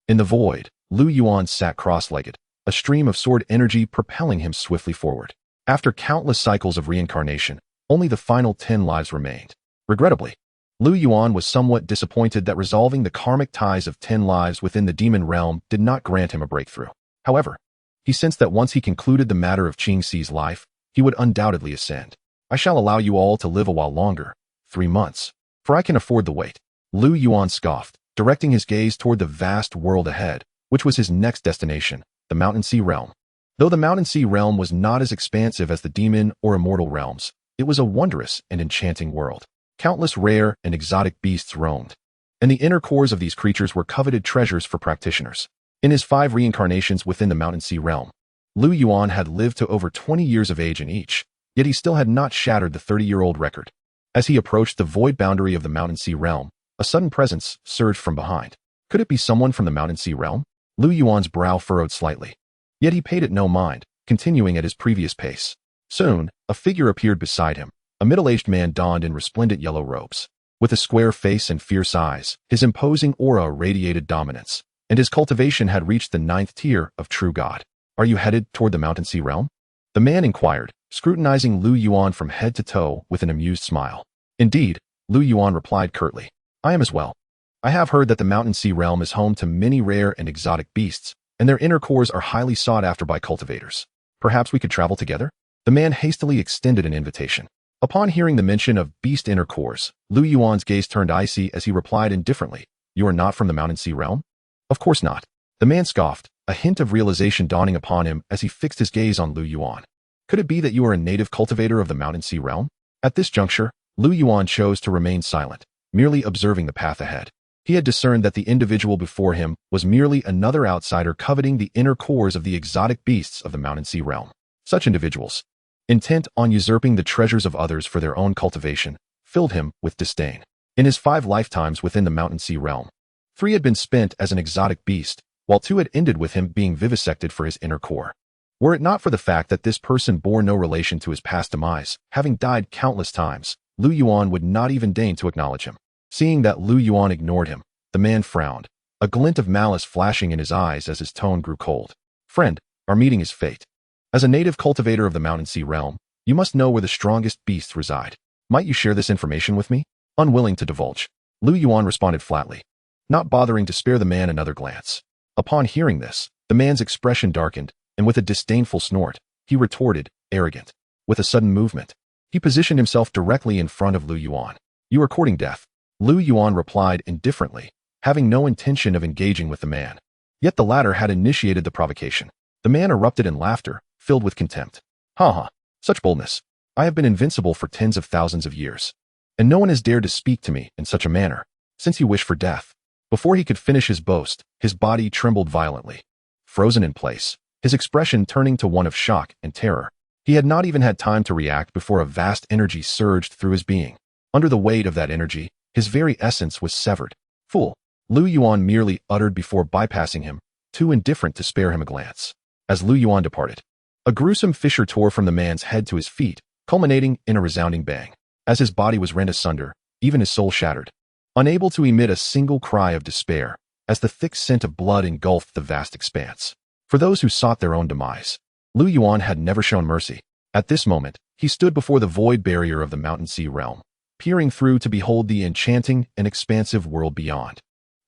In the void, Lu Yuan sat cross-legged, a stream of sword energy propelling him swiftly forward. After countless cycles of reincarnation, only the final 10 lives remained. Regrettably, Lu Yuan was somewhat disappointed that resolving the karmic ties of 10 lives within the demon realm did not grant him a breakthrough. However, he sensed that once he concluded the matter of Xianxia's life, he would undoubtedly ascend. "I shall allow you all to live a while longer, 3 months, for I can afford the wait." Lu Yuan scoffed, directing his gaze toward the vast world ahead, which was his next destination, the Mountain Sea realm. Though the Mountain Sea realm was not as expansive as the demon or immortal realms, it was a wondrous and enchanting world. Countless rare and exotic beasts roamed, and the inner cores of these creatures were coveted treasures for practitioners. In his 5 reincarnations within the Mountain Sea realm, Lu Yuan had lived to over 20 years of age in each, yet he still had not shattered the 30-year-old record. As he approached the void boundary of the Mountain Sea realm, a sudden presence surged from behind. Could it be someone from the Mountain Sea realm? Lu Yuan's brow furrowed slightly. Yet he paid it no mind, continuing at his previous pace. Soon, a figure appeared beside him, a middle-aged man donned in resplendent yellow robes. With a square face and fierce eyes, his imposing aura radiated dominance, and his cultivation had reached the 9th tier of true god. "Are you headed toward the Mountain Sea realm?" The man inquired, scrutinizing Lu Yuan from head to toe with an amused smile. "Indeed," Lu Yuan replied curtly. "I am as well. I have heard that the Mountain Sea realm is home to many rare and exotic beasts, and their inner cores are highly sought after by cultivators. Perhaps we could travel together?" The man hastily extended an invitation. Upon hearing the mention of beast inner cores, Lu Yuan's gaze turned icy as he replied indifferently, "You are not from the Mountain Sea realm?" "Of course not." The man scoffed, a hint of realization dawning upon him as he fixed his gaze on Lu Yuan. "Could it be that you are a native cultivator of the Mountain Sea realm?" At this juncture, Lu Yuan chose to remain silent, merely observing the path ahead. He had discerned that the individual before him was merely another outsider coveting the inner cores of the exotic beasts of the Mountain Sea realm. Such individuals, intent on usurping the treasures of others for their own cultivation, filled him with disdain. In his 5 lifetimes within the Mountain Sea realm, 3 had been spent as an exotic beast, while 2 had ended with him being vivisected for his inner core. Were it not for the fact that this person bore no relation to his past demise, having died countless times, Lu Yuan would not even deign to acknowledge him. Seeing that Lu Yuan ignored him, the man frowned, a glint of malice flashing in his eyes as his tone grew cold. "Friend, our meeting is fate. As a native cultivator of the Mountain Sea realm, you must know where the strongest beasts reside. Might you share this information with me?" Unwilling to divulge, Lu Yuan responded flatly, not bothering to spare the man another glance. Upon hearing this, the man's expression darkened, and with a disdainful snort, he retorted, arrogant. With a sudden movement, he positioned himself directly in front of Lu Yuan. "You are courting death," Lu Yuan replied indifferently, having no intention of engaging with the man. Yet the latter had initiated the provocation. The man erupted in laughter, filled with contempt. "Ha ha, such boldness. I have been invincible for tens of thousands of years, and no one has dared to speak to me in such a manner. Since you wish for death, Before he could finish his boast, his body trembled violently. Frozen in place, his expression turning to one of shock and terror. He had not even had time to react before a vast energy surged through his being. Under the weight of that energy, his very essence was severed. Fool, Lu Yuan merely uttered before bypassing him, too indifferent to spare him a glance. As Lu Yuan departed, a gruesome fissure tore from the man's head to his feet, culminating in a resounding bang. As his body was rent asunder, even his soul shattered. Unable to emit a single cry of despair, as the thick scent of blood engulfed the vast expanse. For those who sought their own demise, Lu Yuan had never shown mercy. At this moment, he stood before the void barrier of the Mountain Sea realm, peering through to behold the enchanting and expansive world beyond.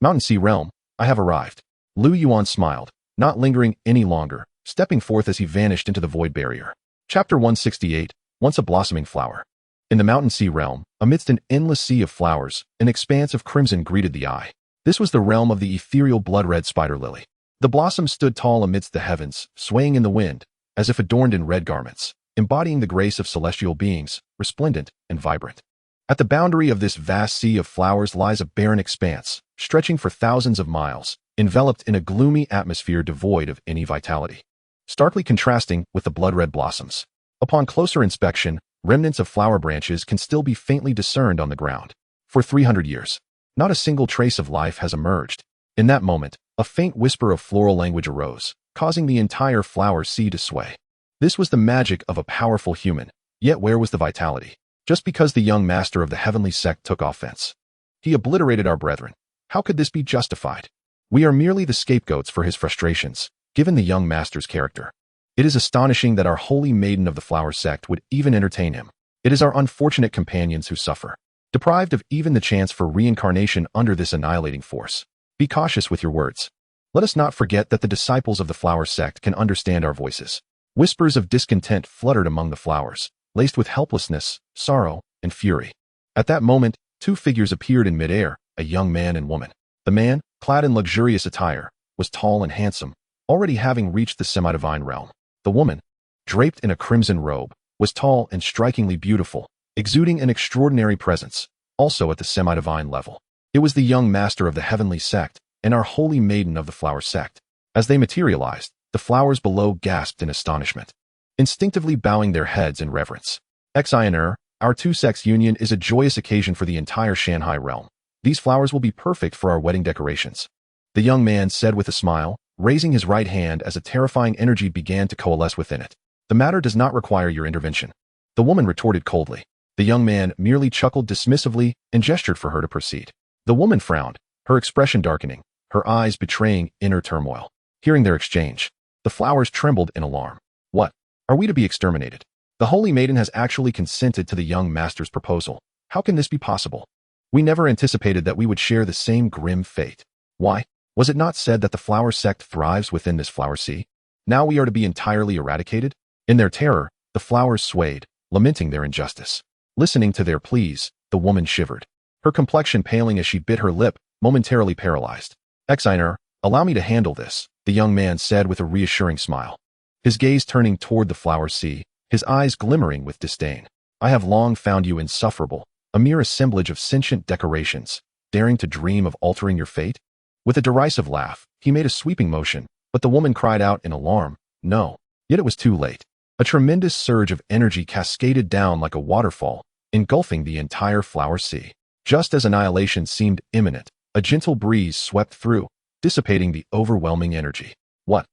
Mountain Sea realm, I have arrived. Lu Yuan smiled, not lingering any longer, stepping forth as he vanished into the void barrier. Chapter 168, Once a Blossoming Flower. In the Mountain Sea realm, amidst an endless sea of flowers, an expanse of crimson greeted the eye. This was the realm of the ethereal blood-red spider lily. The blossoms stood tall amidst the heavens, swaying in the wind, as if adorned in red garments, embodying the grace of celestial beings, resplendent and vibrant. At the boundary of this vast sea of flowers lies a barren expanse, stretching for thousands of miles, enveloped in a gloomy atmosphere devoid of any vitality. Starkly contrasting with the blood-red blossoms. Upon closer inspection, remnants of flower branches can still be faintly discerned on the ground. For 300 years, not a single trace of life has emerged. In that moment, a faint whisper of floral language arose, causing the entire flower sea to sway. This was the magic of a powerful human, yet where was the vitality? Just because the young master of the heavenly sect took offense. He obliterated our brethren. How could this be justified? We are merely the scapegoats for his frustrations, given the young master's character. It is astonishing that our holy maiden of the flower sect would even entertain him. It is our unfortunate companions who suffer, deprived of even the chance for reincarnation under this annihilating force. Be cautious with your words. Let us not forget that the disciples of the flower sect can understand our voices. Whispers of discontent fluttered among the flowers, laced with helplessness, sorrow, and fury. At that moment, two figures appeared in midair, a young man and woman. The man, clad in luxurious attire, was tall and handsome, already having reached the semi-divine realm. The woman, draped in a crimson robe, was tall and strikingly beautiful, exuding an extraordinary presence, also at the semi-divine level. It was the young master of the heavenly sect, and our holy maiden of the flower sect. As they materialized, the flowers below gasped in astonishment, instinctively bowing their heads in reverence. Xianxianer, our two-sex union is a joyous occasion for the entire Shanghai realm. These flowers will be perfect for our wedding decorations. The young man said with a smile, raising his right hand as a terrifying energy began to coalesce within it. The matter does not require your intervention. The woman retorted coldly. The young man merely chuckled dismissively and gestured for her to proceed. The woman frowned, her expression darkening, her eyes betraying inner turmoil. Hearing their exchange, the flowers trembled in alarm. What? Are we to be exterminated? The holy maiden has actually consented to the young master's proposal. How can this be possible? We never anticipated that we would share the same grim fate. Why? Was it not said that the flower sect thrives within this flower sea? Now we are to be entirely eradicated? In their terror, the flowers swayed, lamenting their injustice. Listening to their pleas, the woman shivered, her complexion paling as she bit her lip, momentarily paralyzed. Xianxianer, allow me to handle this, the young man said with a reassuring smile. His gaze turning toward the flower sea, his eyes glimmering with disdain. I have long found you insufferable, a mere assemblage of sentient decorations, daring to dream of altering your fate? With a derisive laugh, he made a sweeping motion, but the woman cried out in alarm, no. Yet it was too late. A tremendous surge of energy cascaded down like a waterfall, engulfing the entire flower sea. Just as annihilation seemed imminent, a gentle breeze swept through, dissipating the overwhelming energy. What?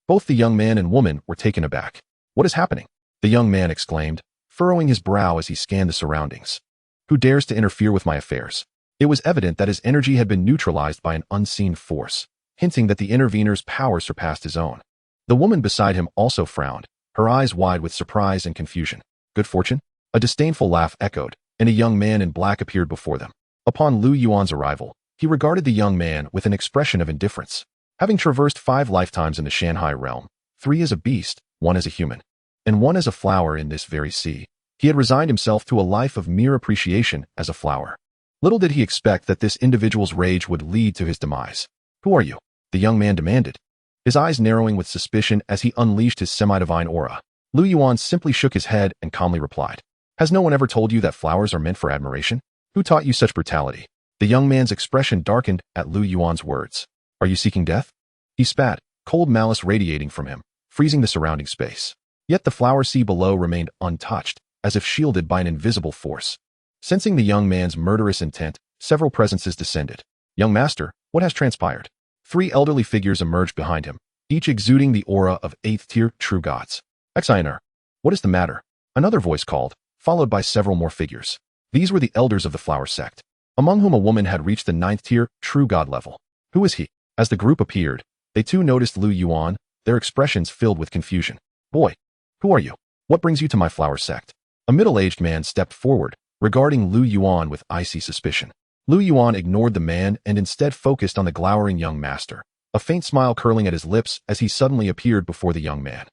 Both the young man and woman were taken aback. What is happening? The young man exclaimed, furrowing his brow as he scanned the surroundings. Who dares to interfere with my affairs? It was evident that his energy had been neutralized by an unseen force, hinting that the intervener's power surpassed his own. The woman beside him also frowned, her eyes wide with surprise and confusion. Good fortune? A disdainful laugh echoed, and a young man in black appeared before them. Upon Lu Yuan's arrival, he regarded the young man with an expression of indifference. Having traversed 5 lifetimes in the Shanghai realm, 3 as a beast, 1 as a human, and 1 as a flower in this very sea, he had resigned himself to a life of mere appreciation as a flower. Little did he expect that this individual's rage would lead to his demise. Who are you? The young man demanded, his eyes narrowing with suspicion as he unleashed his semi-divine aura. Lu Yuan simply shook his head and calmly replied, has no one ever told you that flowers are meant for admiration? Who taught you such brutality? The young man's expression darkened at Lu Yuan's words. Are you seeking death? He spat, cold malice radiating from him, freezing the surrounding space. Yet the flower sea below remained untouched, as if shielded by an invisible force. Sensing the young man's murderous intent, several presences descended. Young master, what has transpired? 3 elderly figures emerged behind him, each exuding the aura of 8th-tier true gods. Xianxianer, what is the matter? Another voice called, followed by several more figures. These were the elders of the flower sect, among whom a woman had reached the 9th-tier true god level. Who is he? As the group appeared, they too noticed Lu Yuan, their expressions filled with confusion. Boy, who are you? What brings you to my flower sect? A middle-aged man stepped forward, regarding Lu Yuan with icy suspicion. Lu Yuan ignored the man and instead focused on the glowering young master, a faint smile curling at his lips as he suddenly appeared before the young man.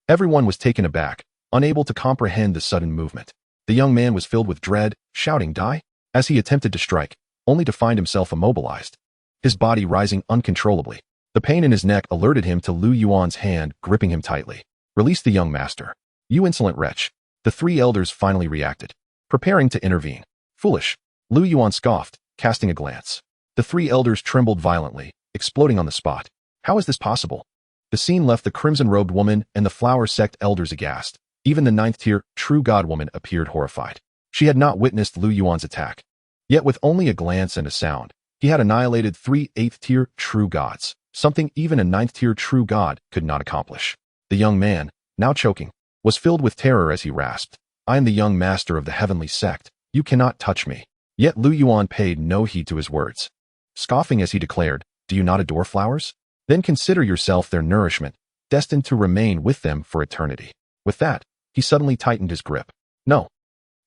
Everyone was taken aback, unable to comprehend the sudden movement. The young man was filled with dread, shouting, "Die!" as he attempted to strike, only to find himself immobilized, his body rising uncontrollably. The pain in his neck alerted him to Lu Yuan's hand gripping him tightly. Release the young master. You insolent wretch. The 3 elders finally reacted, preparing to intervene. Foolish. Lu Yuan scoffed, casting a glance. The 3 elders trembled violently, exploding on the spot. How is this possible? The scene left the crimson-robed woman and the flower sect elders aghast. Even the 9th-tier true god woman appeared horrified. She had not witnessed Lu Yuan's attack. Yet with only a glance and a sound, he had annihilated 3 8th-tier true gods, something even a 9th-tier true god could not accomplish. The young man, now choking, was filled with terror as he rasped, I am the young master of the heavenly sect. You cannot touch me. Yet Lu Yuan paid no heed to his words, scoffing as he declared, do you not adore flowers? Then consider yourself their nourishment, destined to remain with them for eternity. With that, he suddenly tightened his grip. No.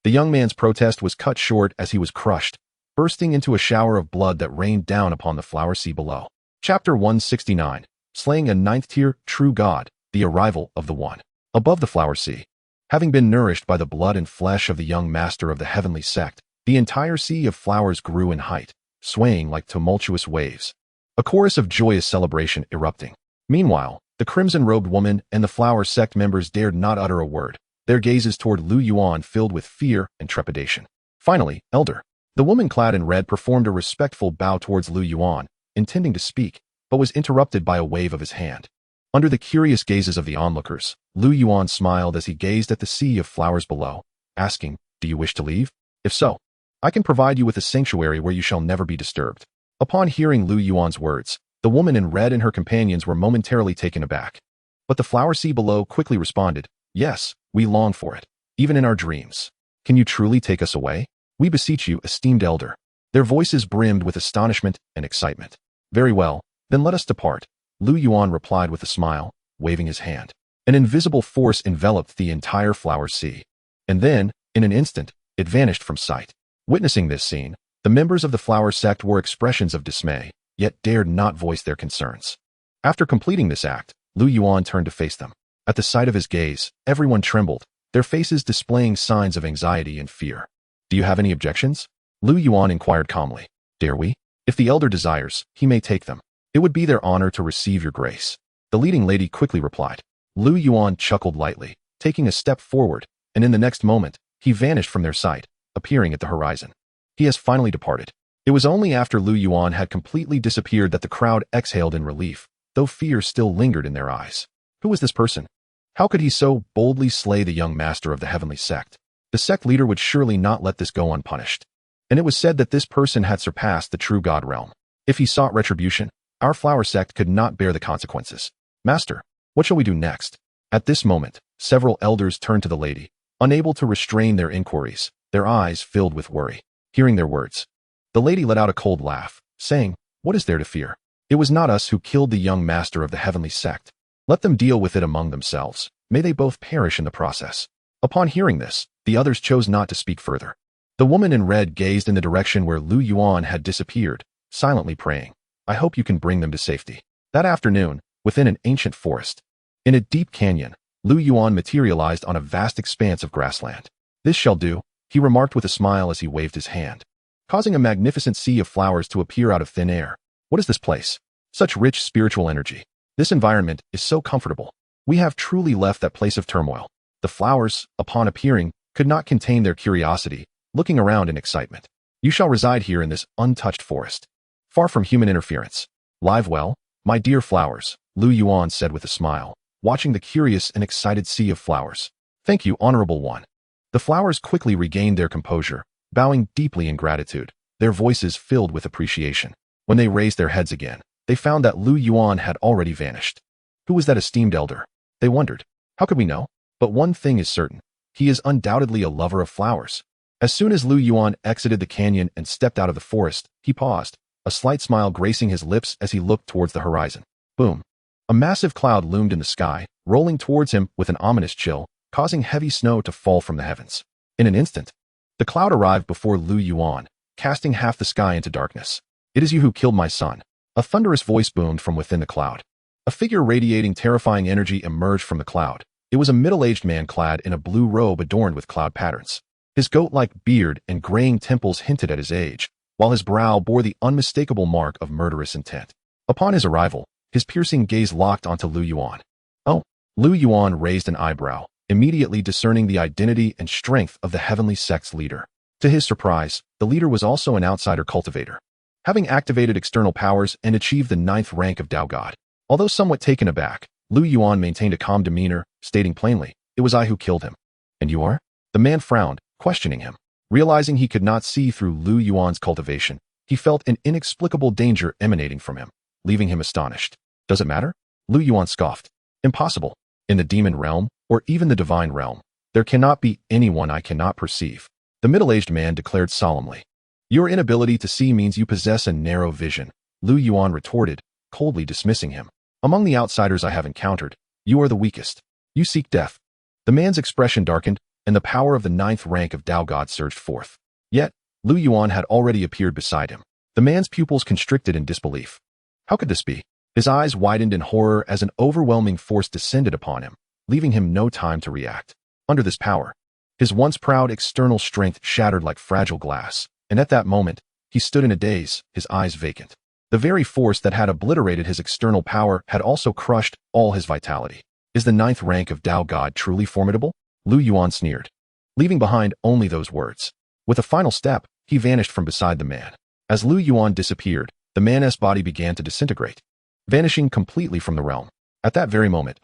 The young man's protest was cut short as he was crushed, bursting into a shower of blood that rained down upon the flower sea below. Chapter 169, Slaying a 9th-tier true god, the arrival of the One. Above the flower sea, having been nourished by the blood and flesh of the young master of the heavenly sect, the entire sea of flowers grew in height, swaying like tumultuous waves, a chorus of joyous celebration erupting. Meanwhile, the crimson-robed woman and the flower sect members dared not utter a word, their gazes toward Lu Yuan filled with fear and trepidation. Finally, Elder. The woman clad in red performed a respectful bow towards Lu Yuan, intending to speak, but was interrupted by a wave of his hand. Under the curious gazes of the onlookers, Lu Yuan smiled as he gazed at the sea of flowers below, asking, do you wish to leave? If so, I can provide you with a sanctuary where you shall never be disturbed. Upon hearing Lu Yuan's words, the woman in red and her companions were momentarily taken aback. But the flower sea below quickly responded, yes, we long for it, even in our dreams. Can you truly take us away? We beseech you, esteemed elder. Their voices brimmed with astonishment and excitement. Very well, then let us depart, Lu Yuan replied with a smile, waving his hand. An invisible force enveloped the entire flower sea. And then, in an instant, it vanished from sight. Witnessing this scene, the members of the flower sect wore expressions of dismay, yet dared not voice their concerns. After completing this act, Lu Yuan turned to face them. At the sight of his gaze, everyone trembled, their faces displaying signs of anxiety and fear. Do you have any objections? Lu Yuan inquired calmly. Dare we? If the elder desires, he may take them. It would be their honor to receive your grace. The leading lady quickly replied. Lu Yuan chuckled lightly, taking a step forward, and in the next moment, he vanished from their sight, appearing at the horizon. He has finally departed. It was only after Lu Yuan had completely disappeared that the crowd exhaled in relief, though fear still lingered in their eyes. Who was this person? How could he so boldly slay the young master of the heavenly sect? The sect leader would surely not let this go unpunished. And it was said that this person had surpassed the true god realm. If he sought retribution, our flower sect could not bear the consequences. Master, what shall we do next? At this moment, several elders turned to the lady, unable to restrain their inquiries, their eyes filled with worry. Hearing their words, the lady let out a cold laugh, saying, what is there to fear? It was not us who killed the young master of the heavenly sect. Let them deal with it among themselves. May they both perish in the process. Upon hearing this, the others chose not to speak further. The woman in red gazed in the direction where Lu Yuan had disappeared, silently praying, I hope you can bring them to safety. That afternoon, within an ancient forest, in a deep canyon, Lu Yuan materialized on a vast expanse of grassland. This shall do, he remarked with a smile as he waved his hand, causing a magnificent sea of flowers to appear out of thin air. What is this place? Such rich spiritual energy. This environment is so comfortable. We have truly left that place of turmoil. The flowers, upon appearing, could not contain their curiosity, looking around in excitement. You shall reside here in this untouched forest, far from human interference. Live well, my dear flowers, Lu Yuan said with a smile, watching the curious and excited sea of flowers. Thank you, honorable one. The flowers quickly regained their composure, bowing deeply in gratitude, their voices filled with appreciation. When they raised their heads again, they found that Lu Yuan had already vanished. Who was that esteemed elder? They wondered. How could we know? But one thing is certain. He is undoubtedly a lover of flowers. As soon as Lu Yuan exited the canyon and stepped out of the forest, he paused, a slight smile gracing his lips as he looked towards the horizon. Boom. A massive cloud loomed in the sky, rolling towards him with an ominous chill, causing heavy snow to fall from the heavens. In an instant, the cloud arrived before Lu Yuan, casting half the sky into darkness. It is you who killed my son. A thunderous voice boomed from within the cloud. A figure radiating terrifying energy emerged from the cloud. It was a middle-aged man clad in a blue robe adorned with cloud patterns. His goat-like beard and graying temples hinted at his age, while his brow bore the unmistakable mark of murderous intent. Upon his arrival, his piercing gaze locked onto Lu Yuan. Oh, Lu Yuan raised an eyebrow, immediately discerning the identity and strength of the heavenly sect's leader. To his surprise, the leader was also an outsider cultivator, having activated external powers and achieved the 9th rank of Tao God. Although somewhat taken aback, Lu Yuan maintained a calm demeanor, stating plainly, "It was I who killed him." "And you are?" The man frowned, questioning him. Realizing he could not see through Lu Yuan's cultivation, he felt an inexplicable danger emanating from him, leaving him astonished. "Does it matter?" Lu Yuan scoffed. "Impossible. In the demon realm, or even the divine realm, there cannot be anyone I cannot perceive," the middle-aged man declared solemnly. "Your inability to see means you possess a narrow vision," Lu Yuan retorted, coldly dismissing him. "Among the outsiders I have encountered, you are the weakest. You seek death." The man's expression darkened, and the power of the 9th rank of Tao God surged forth. Yet, Lu Yuan had already appeared beside him. The man's pupils constricted in disbelief. How could this be? His eyes widened in horror as an overwhelming force descended upon him, leaving him no time to react. Under this power, his once proud external strength shattered like fragile glass, and at that moment, he stood in a daze, his eyes vacant. The very force that had obliterated his external power had also crushed all his vitality. Is the 9th rank of Tao God truly formidable? Lu Yuan sneered, leaving behind only those words. With a final step, he vanished from beside the man. As Lu Yuan disappeared, the man's body began to disintegrate, vanishing completely from the realm. At that very moment,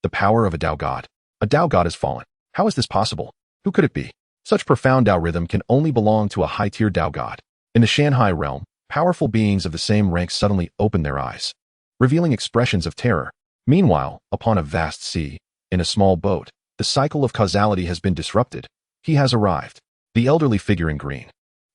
the power of a Tao God. A Tao God has fallen. How is this possible? Who could it be? Such profound Tao rhythm can only belong to a high-tier Tao God. In the Shanghai realm, powerful beings of the same rank suddenly opened their eyes, revealing expressions of terror. Meanwhile, upon a vast sea, in a small boat, the cycle of causality has been disrupted. He has arrived. The elderly figure in green,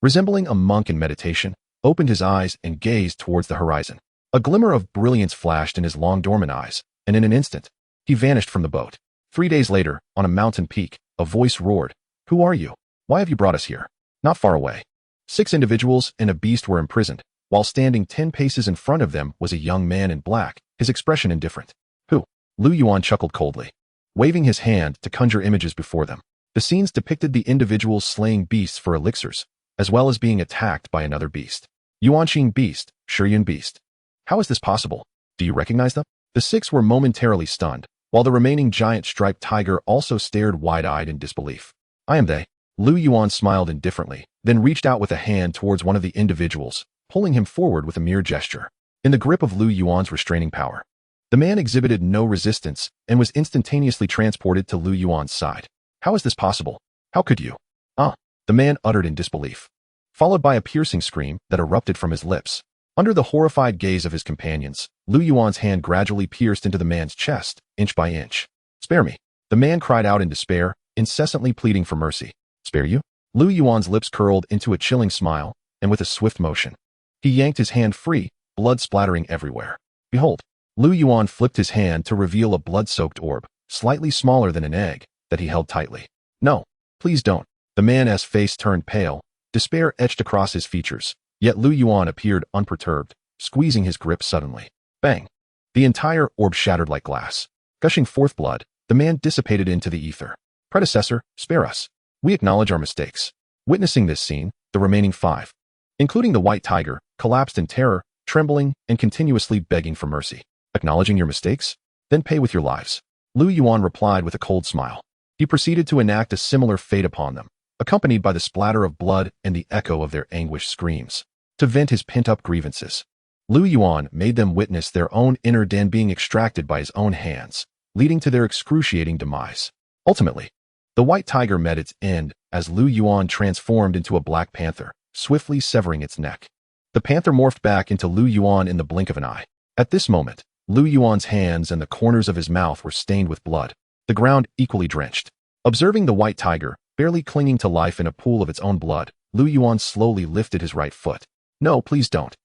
resembling a monk in meditation, opened his eyes and gazed towards the horizon. A glimmer of brilliance flashed in his long dormant eyes, and in an instant, he vanished from the boat. 3 days later, on a mountain peak, a voice roared, "Who are you? Why have you brought us here?" Not far away, 6 individuals and a beast were imprisoned, while standing 10 paces in front of them was a young man in black, his expression indifferent. "Who?" Lu Yuan chuckled coldly, waving his hand to conjure images before them. The scenes depicted the individuals slaying beasts for elixirs, as well as being attacked by another beast. Yuanqing beast, Shurian beast. How is this possible? Do you recognize them? The 6 were momentarily stunned, while the remaining giant striped tiger also stared wide-eyed in disbelief. "I am they." Lu Yuan smiled indifferently, then reached out with a hand towards one of the individuals, pulling him forward with a mere gesture. In the grip of Lu Yuan's restraining power, the man exhibited no resistance and was instantaneously transported to Lu Yuan's side. "How is this possible? How could you?" "Ah," the man uttered in disbelief, followed by a piercing scream that erupted from his lips. Under the horrified gaze of his companions, Lu Yuan's hand gradually pierced into the man's chest, inch by inch. "Spare me," the man cried out in despair, incessantly pleading for mercy. "Spare you?" Lu Yuan's lips curled into a chilling smile, and with a swift motion, he yanked his hand free, blood splattering everywhere. Behold, Lu Yuan flipped his hand to reveal a blood-soaked orb, slightly smaller than an egg, that he held tightly. "No, please don't." The man's face turned pale, despair etched across his features, yet Lu Yuan appeared unperturbed, squeezing his grip suddenly. Bang! The entire orb shattered like glass. Gushing forth blood, the man dissipated into the ether. "Predecessor, spare us. We acknowledge our mistakes." Witnessing this scene, the remaining 5, including the white tiger, collapsed in terror, trembling and continuously begging for mercy. "Acknowledging your mistakes? Then pay with your lives." Lu Yuan replied with a cold smile. He proceeded to enact a similar fate upon them. accompanied by the splatter of blood and the echo of their anguished screams. To vent his pent-up grievances, Lu Yuan made them witness their own inner den being extracted by his own hands, leading to their excruciating demise. Ultimately, the white tiger met its end as Lu Yuan transformed into a black panther, swiftly severing its neck. The panther morphed back into Lu Yuan in the blink of an eye. At this moment, Lu Yuan's hands and the corners of his mouth were stained with blood, the ground equally drenched. Observing the white tiger, barely clinging to life in a pool of its own blood, Lu Yuan slowly lifted his right foot. "No, please don't."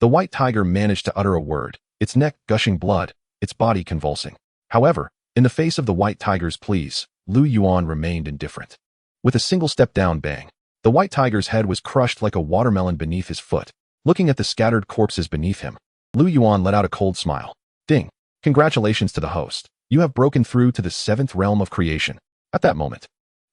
The white tiger managed to utter a word, its neck gushing blood, its body convulsing. However, in the face of the white tiger's pleas, Lu Yuan remained indifferent. With a single step down bang, the white tiger's head was crushed like a watermelon beneath his foot. Looking at the scattered corpses beneath him, Lu Yuan let out a cold smile. "Ding! Congratulations to the host. You have broken through to the 7th realm of creation." At that moment,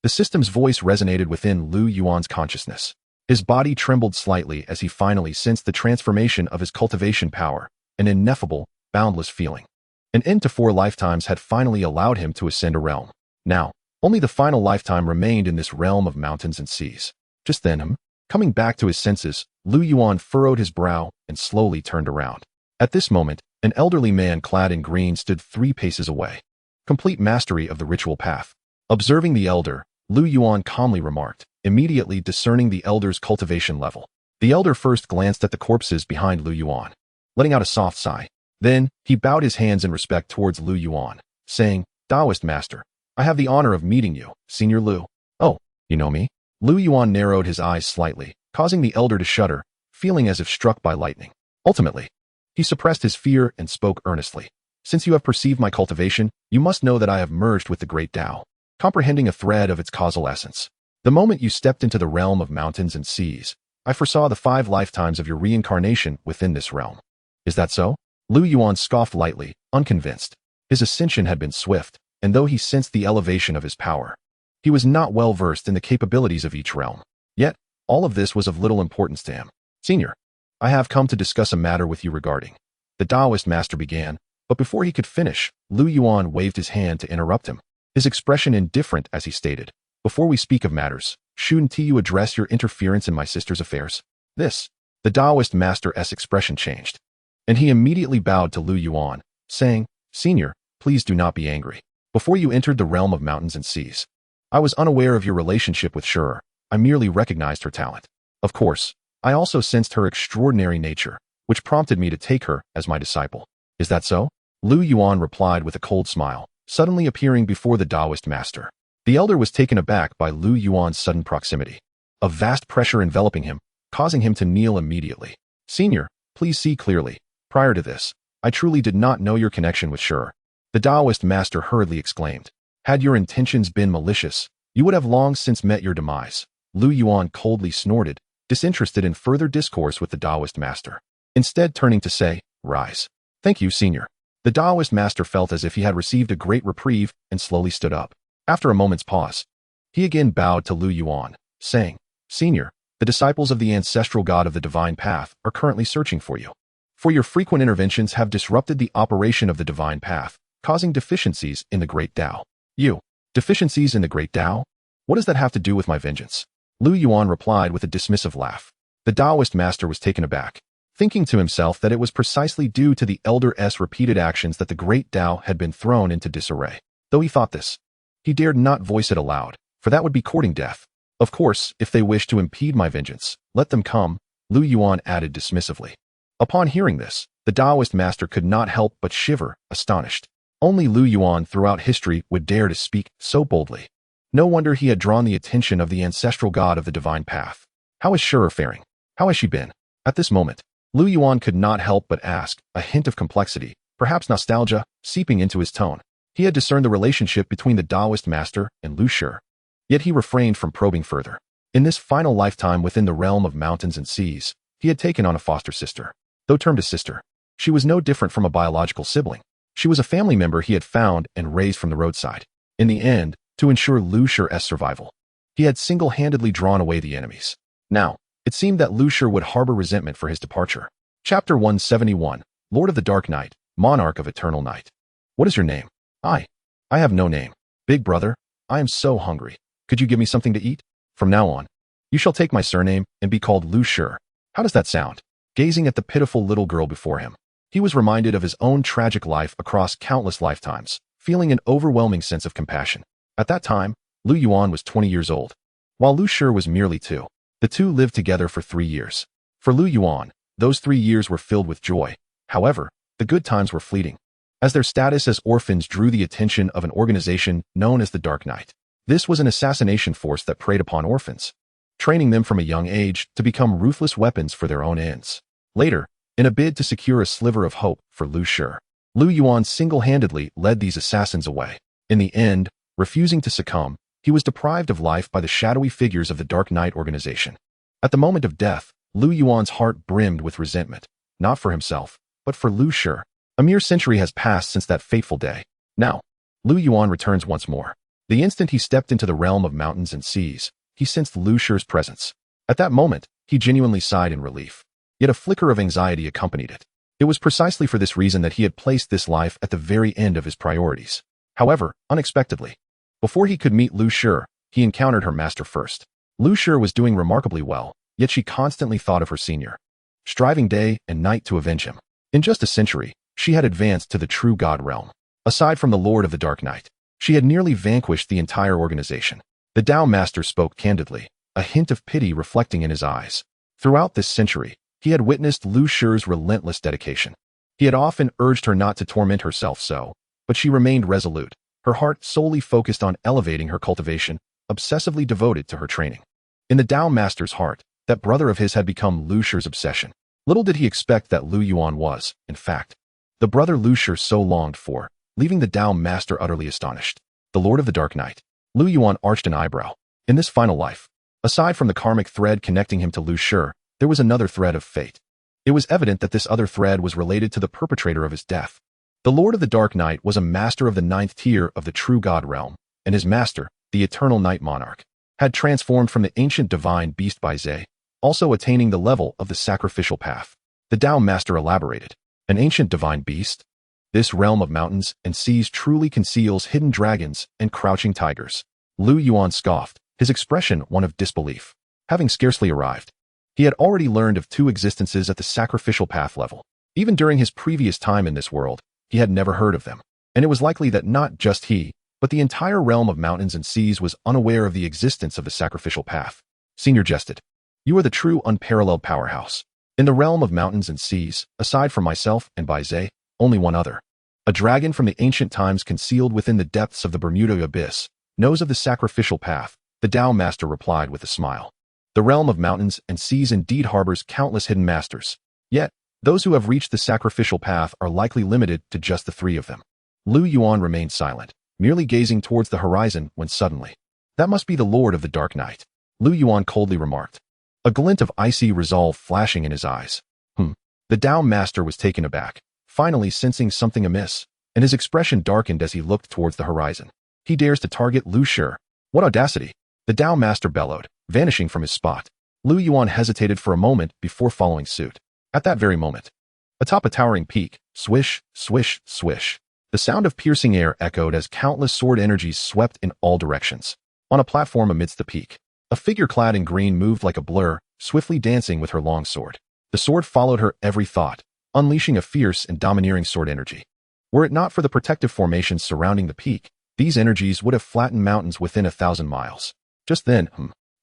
the system's voice resonated within Lu Yuan's consciousness. His body trembled slightly as he finally sensed the transformation of his cultivation power, an ineffable, boundless feeling. An end to 4 lifetimes had finally allowed him to ascend a realm. Now, only the final lifetime remained in this realm of mountains and seas. Just then, coming back to his senses, Lu Yuan furrowed his brow and slowly turned around. At this moment, an elderly man clad in green stood 3 paces away. Complete mastery of the ritual path. Observing the elder, Lu Yuan calmly remarked, immediately discerning the elder's cultivation level. The elder first glanced at the corpses behind Lu Yuan, letting out a soft sigh. Then, he bowed his hands in respect towards Lu Yuan, saying, "Taoist master, I have the honor of meeting you, Senior Lu." "Oh, you know me?" Lu Yuan narrowed his eyes slightly, causing the elder to shudder, feeling as if struck by lightning. Ultimately, he suppressed his fear and spoke earnestly. "Since you have perceived my cultivation, you must know that I have merged with the great Tao, comprehending a thread of its causal essence. The moment you stepped into the realm of mountains and seas, I foresaw the 5 lifetimes of your reincarnation within this realm." "Is that so?" Lu Yuan scoffed lightly, unconvinced. His ascension had been swift, and though he sensed the elevation of his power, he was not well versed in the capabilities of each realm. Yet, all of this was of little importance to him. "Senior, I have come to discuss a matter with you regarding," the Taoist master began, but before he could finish, Lu Yuan waved his hand to interrupt him, his expression indifferent as he stated, "Before we speak of matters, shouldn't you address your interference in my sister's affairs?" The Taoist master's expression changed, and he immediately bowed to Lu Yuan, saying, "Senior, please do not be angry. Before you entered the realm of mountains and seas, I was unaware of your relationship with Shur. I merely recognized her talent. Of course, I also sensed her extraordinary nature, which prompted me to take her as my disciple." "Is that so?" Lu Yuan replied with a cold smile, suddenly appearing before the Taoist master. The elder was taken aback by Lu Yuan's sudden proximity, a vast pressure enveloping him, causing him to kneel immediately. "Senior, please see clearly. Prior to this, I truly did not know your connection with Shur," the Taoist master hurriedly exclaimed. "Had your intentions been malicious, you would have long since met your demise." Lu Yuan coldly snorted, disinterested in further discourse with the Taoist master, instead turning to say, "Rise." "Thank you, Senior." The Taoist master felt as if he had received a great reprieve and slowly stood up. After a moment's pause, he again bowed to Lu Yuan, saying, "Senior, the disciples of the ancestral god of the divine path are currently searching for you. For your frequent interventions have disrupted the operation of the divine path, causing deficiencies in the great Tao." "You? Deficiencies in the great Tao? What does that have to do with my vengeance?" Lu Yuan replied with a dismissive laugh. The Taoist master was taken aback, thinking to himself that it was precisely due to the elder's repeated actions that the great Tao had been thrown into disarray. Though he thought this, he dared not voice it aloud, for that would be courting death. "Of course, if they wish to impede my vengeance, let them come," Lu Yuan added dismissively. Upon hearing this, the Taoist master could not help but shiver, astonished. Only Lu Yuan throughout history would dare to speak so boldly. No wonder he had drawn the attention of the ancestral god of the divine path. How is Shur faring? How has she been? At this moment, Lu Yuan could not help but ask, a hint of complexity, perhaps nostalgia, seeping into his tone. He had discerned the relationship between the Taoist master and Lu Shur. Yet he refrained from probing further. In this final lifetime within the realm of mountains and seas, he had taken on a foster sister. Though termed a sister, she was no different from a biological sibling. She was a family member he had found and raised from the roadside. In the end, to ensure Lu Shur's survival, he had single-handedly drawn away the enemies. Now, it seemed that Lu Shur would harbor resentment for his departure. Chapter 171, Lord of the Dark Night, Monarch of Eternal Night. "What is your name?" I have no name. "Big brother, I am so hungry. Could you give me something to eat?" From now on, you shall take my surname and be called Lu Shi. How does that sound? Gazing at the pitiful little girl before him, he was reminded of his own tragic life across countless lifetimes, feeling an overwhelming sense of compassion. At that time, Lu Yuan was 20 years old, while Lu Shi was merely 2. The two lived together for 3 years. For Lu Yuan, those 3 years were filled with joy. However, the good times were fleeting, as their status as orphans drew the attention of an organization known as the Dark Knight. This was an assassination force that preyed upon orphans, training them from a young age to become ruthless weapons for their own ends. Later, in a bid to secure a sliver of hope for Lu Shi, Lu Yuan single-handedly led these assassins away. In the end, refusing to succumb, he was deprived of life by the shadowy figures of the Dark Knight organization. At the moment of death, Lu Yuan's heart brimmed with resentment, not for himself, but for Lu Shi. A mere century has passed since that fateful day. Now, Lu Yuan returns once more. The instant he stepped into the realm of mountains and seas, he sensed Lu Shi's presence. At that moment, he genuinely sighed in relief. Yet a flicker of anxiety accompanied it. It was precisely for this reason that he had placed this life at the very end of his priorities. However, unexpectedly, before he could meet Lu Shi, he encountered her master first. Lu Shi was doing remarkably well, yet she constantly thought of her senior, striving day and night to avenge him. In just a century, she had advanced to the true God realm. Aside from the Lord of the Dark Knight, she had nearly vanquished the entire organization. The Tao Master spoke candidly, a hint of pity reflecting in his eyes. Throughout this century, he had witnessed Lu Shi's relentless dedication. He had often urged her not to torment herself but she remained resolute, her heart solely focused on elevating her cultivation, obsessively devoted to her training. In the Tao Master's heart, that brother of his had become Lu Shi's obsession. Little did he expect that Lu Yuan was, in fact, the brother Lu Shi so longed for, leaving the Tao Master utterly astonished. The Lord of the Dark Knight. Lu Yuan arched an eyebrow. In this final life, aside from the karmic thread connecting him to Lu Shi, there was another thread of fate. It was evident that this other thread was related to the perpetrator of his death. The Lord of the Dark Knight was a master of the 9th tier of the true God realm, and his master, the eternal Night Monarch, had transformed from the ancient divine beast by Zhe, also attaining the level of the sacrificial path. The Tao Master elaborated. An ancient divine beast? This realm of mountains and seas truly conceals hidden dragons and crouching tigers. Lu Yuan scoffed, his expression one of disbelief. Having scarcely arrived, he had already learned of 2 existences at the sacrificial path level. Even during his previous time in this world, he had never heard of them, and it was likely that not just he, but the entire realm of mountains and seas was unaware of the existence of the sacrificial path. Senior jested. You are the true unparalleled powerhouse. In the realm of mountains and seas, aside from myself and Baize, only one other. A dragon from the ancient times concealed within the depths of the Bermuda abyss, knows of the sacrificial path, the Tao Master replied with a smile. The realm of mountains and seas indeed harbors countless hidden masters. Yet, those who have reached the sacrificial path are likely limited to just the 3 of them. Lu Yuan remained silent, merely gazing towards the horizon when suddenly, that must be the Lord of the Dark Knight, Lu Yuan coldly remarked, a glint of icy resolve flashing in his eyes. The Tao Master was taken aback, finally sensing something amiss, and his expression darkened as he looked towards the horizon. He dares to target Lu Shi. What audacity! The Tao Master bellowed, vanishing from his spot. Lu Yuan hesitated for a moment before following suit. At that very moment, atop a towering peak, swish, swish, swish, the sound of piercing air echoed as countless sword energies swept in all directions. On a platform amidst the peak, a figure clad in green moved like a blur, swiftly dancing with her long sword. The sword followed her every thought, unleashing a fierce and domineering sword energy. Were it not for the protective formations surrounding the peak, these energies would have flattened mountains within 1,000 miles. Just then,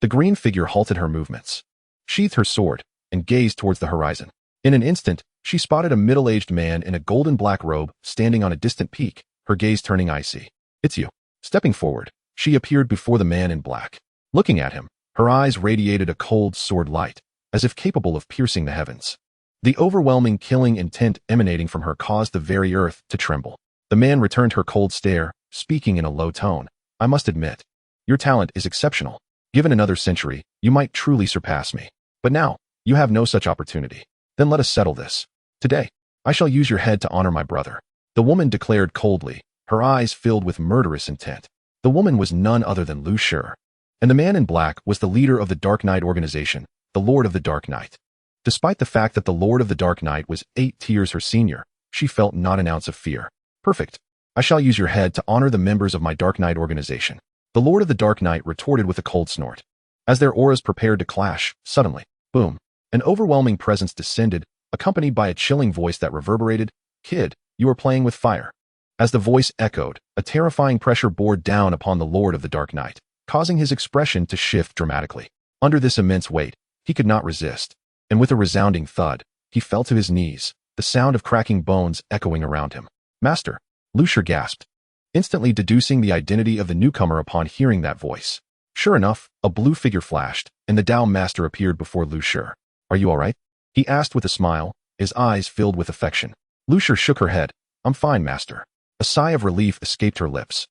the green figure halted her movements, sheathed her sword, and gazed towards the horizon. In an instant, she spotted a middle-aged man in a golden-black robe standing on a distant peak, her gaze turning icy. It's you. Stepping forward, she appeared before the man in black. Looking at him, her eyes radiated a cold sword light, as if capable of piercing the heavens. The overwhelming killing intent emanating from her caused the very earth to tremble. The man returned her cold stare, speaking in a low tone. I must admit, your talent is exceptional. Given another century, you might truly surpass me. But now, you have no such opportunity. Then let us settle this. Today, I shall use your head to honor my brother. The woman declared coldly, her eyes filled with murderous intent. The woman was none other than Lu Shi, and the man in black was the leader of the Dark Knight organization, the Lord of the Dark Knight. Despite the fact that the Lord of the Dark Knight was 8 tiers her senior, she felt not an ounce of fear. Perfect. I shall use your head to honor the members of my Dark Knight organization. The Lord of the Dark Knight retorted with a cold snort. As their auras prepared to clash, suddenly, boom, an overwhelming presence descended, accompanied by a chilling voice that reverberated, "Kid, you are playing with fire." As the voice echoed, a terrifying pressure bore down upon the Lord of the Dark Night, causing his expression to shift dramatically. Under this immense weight, he could not resist, and with a resounding thud, he fell to his knees, the sound of cracking bones echoing around him. "Master," Lucier gasped, instantly deducing the identity of the newcomer upon hearing that voice. Sure enough, a blue figure flashed, and the Tao Master appeared before Lucier. "Are you all right?" he asked with a smile, his eyes filled with affection. Lucier shook her head. "I'm fine, Master." A sigh of relief escaped her lips.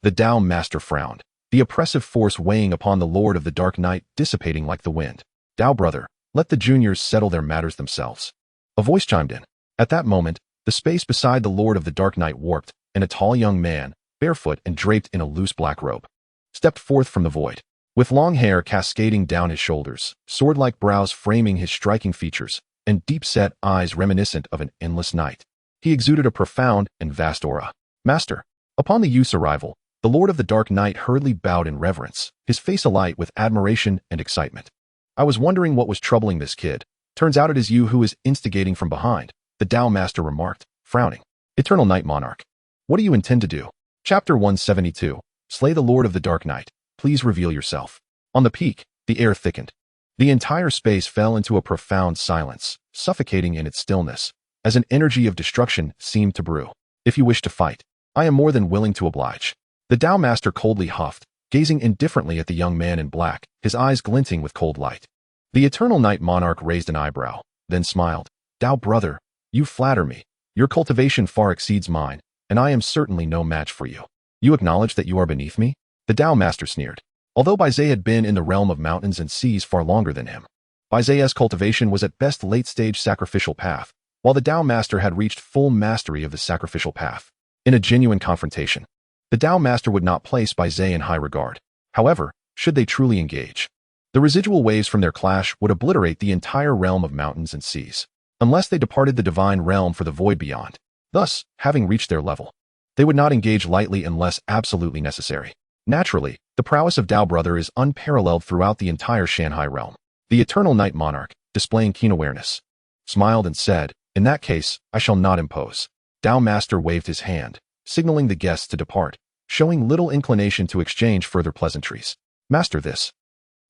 The Tao Master frowned, the oppressive force weighing upon the Lord of the Dark Night dissipating like the wind. "Tao brother, let the juniors settle their matters themselves." A voice chimed in. At that moment, the space beside the Lord of the Dark Night warped, and a tall young man, barefoot and draped in a loose black robe, stepped forth from the void. With long hair cascading down his shoulders, sword-like brows framing his striking features, and deep-set eyes reminiscent of an endless night, he exuded a profound and vast aura. "Master." Upon the youth's arrival, the Lord of the Dark Night hurriedly bowed in reverence, his face alight with admiration and excitement. "I was wondering what was troubling this kid. Turns out it is you who is instigating from behind," the Tao Master remarked, frowning. "Eternal Night Monarch, what do you intend to do?" Chapter 172. Slay the Lord of the Dark Night. Please reveal yourself. On the peak, the air thickened. The entire space fell into a profound silence, suffocating in its stillness, as an energy of destruction seemed to brew. "If you wish to fight, I am more than willing to oblige." The Tao Master coldly huffed, gazing indifferently at the young man in black, his eyes glinting with cold light. The Eternal Night Monarch raised an eyebrow, then smiled. "Tao brother, you flatter me. Your cultivation far exceeds mine, and I am certainly no match for you. You acknowledge that you are beneath me?" The Tao Master sneered. Although Baizé had been in the realm of mountains and seas far longer than him, Baizé's cultivation was at best late-stage sacrificial path, while the Tao Master had reached full mastery of the sacrificial path. In a genuine confrontation, the Tao Master would not place Baizé in high regard. However, should they truly engage, the residual waves from their clash would obliterate the entire realm of mountains and seas, unless they departed the divine realm for the void beyond. Thus, having reached their level, they would not engage lightly unless absolutely necessary. Naturally, the prowess of Tao brother is unparalleled throughout the entire Shanghai realm. The Eternal Night Monarch, displaying keen awareness, smiled and said, "In that case, I shall not impose." Tao Master waved his hand, signaling the guests to depart, showing little inclination to exchange further pleasantries. "Master this."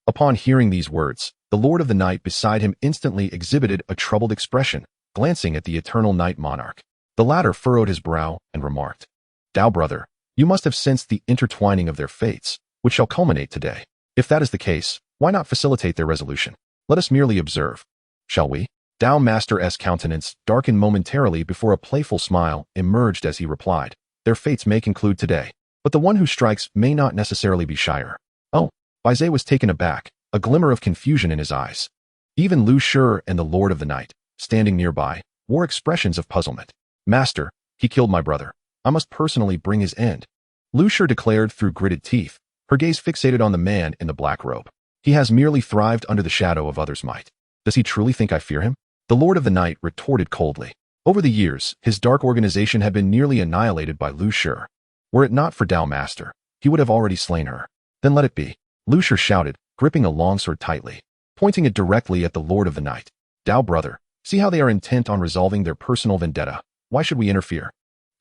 Upon hearing these words, the Lord of the Night beside him instantly exhibited a troubled expression, glancing at the Eternal Night Monarch. The latter furrowed his brow and remarked, "Tao brother, you must have sensed the intertwining of their fates, which shall culminate today. If that is the case, why not facilitate their resolution? Let us merely observe. Shall we?" Tao Master's countenance darkened momentarily before a playful smile emerged as he replied, "Their fates may conclude today, but the one who strikes may not necessarily be shyer." "Oh," Baizé was taken aback, a glimmer of confusion in his eyes. Even Lu Shi and the Lord of the Night, standing nearby, wore expressions of puzzlement. "Master, he killed my brother. I must personally bring his end," Lu Shi declared through gritted teeth, her gaze fixated on the man in the black robe. "He has merely thrived under the shadow of others' might. Does he truly think I fear him?" The Lord of the Night retorted coldly. Over the years, his dark organization had been nearly annihilated by Lu Shi. Were it not for Tao Master, he would have already slain her. "Then let it be," Lu Shi shouted, gripping a longsword tightly, pointing it directly at the Lord of the Night. "Tao brother, see how they are intent on resolving their personal vendetta. Why should we interfere?"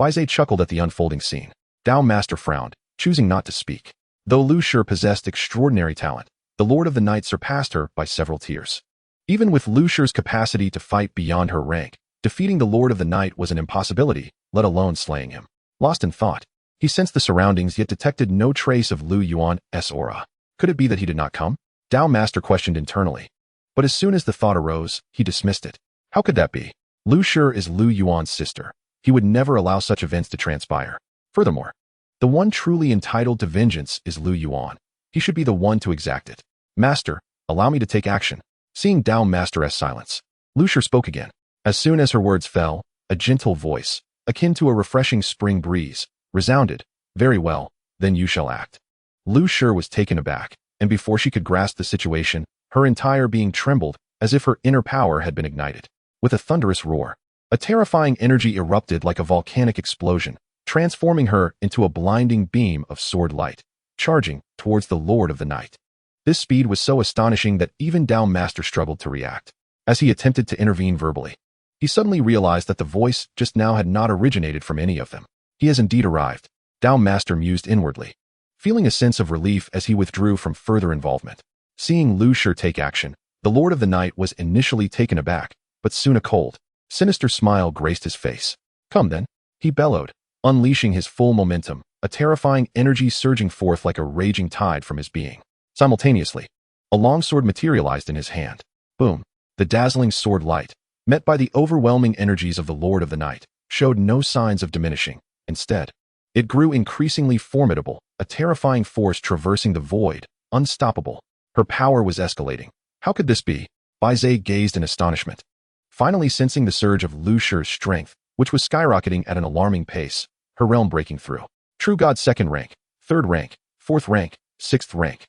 Baizé chuckled at the unfolding scene. Tao Master frowned, choosing not to speak. Though Lu Shi possessed extraordinary talent, the Lord of the Night surpassed her by several tiers. Even with Lu Shi's capacity to fight beyond her rank, defeating the Lord of the Night was an impossibility, let alone slaying him. Lost in thought, he sensed the surroundings yet detected no trace of Lu Yuan's aura. Could it be that he did not come? Tao Master questioned internally. But as soon as the thought arose, he dismissed it. How could that be? Lu Shi is Lu Yuan's sister. He would never allow such events to transpire. Furthermore, the one truly entitled to vengeance is Lu Yuan. He should be the one to exact it. "Master, allow me to take action." Seeing Tao Master's silence, Lu Shi spoke again. As soon as her words fell, a gentle voice, akin to a refreshing spring breeze, resounded. "Very well, then you shall act." Lu Shi was taken aback, and before she could grasp the situation, her entire being trembled as if her inner power had been ignited. With a thunderous roar, a terrifying energy erupted like a volcanic explosion, transforming her into a blinding beam of sword light, charging towards the Lord of the Night. This speed was so astonishing that even Dao Master struggled to react. As he attempted to intervene verbally, he suddenly realized that the voice just now had not originated from any of them. He has indeed arrived, Dao Master mused inwardly, feeling a sense of relief as he withdrew from further involvement. Seeing Lu Shi take action, the Lord of the Night was initially taken aback, but soon a cold, sinister smile graced his face. Come then, he bellowed, unleashing his full momentum, a terrifying energy surging forth like a raging tide from his being. Simultaneously, a longsword materialized in his hand. Boom! The dazzling sword light, met by the overwhelming energies of the Lord of the Night, showed no signs of diminishing. Instead, it grew increasingly formidable, a terrifying force traversing the void, unstoppable. Her power was escalating. How could this be? Bai Zai gazed in astonishment, finally sensing the surge of Lu Shi's strength, which was skyrocketing at an alarming pace, her realm breaking through. True God 2nd rank, 3rd rank, 4th rank, 6th rank.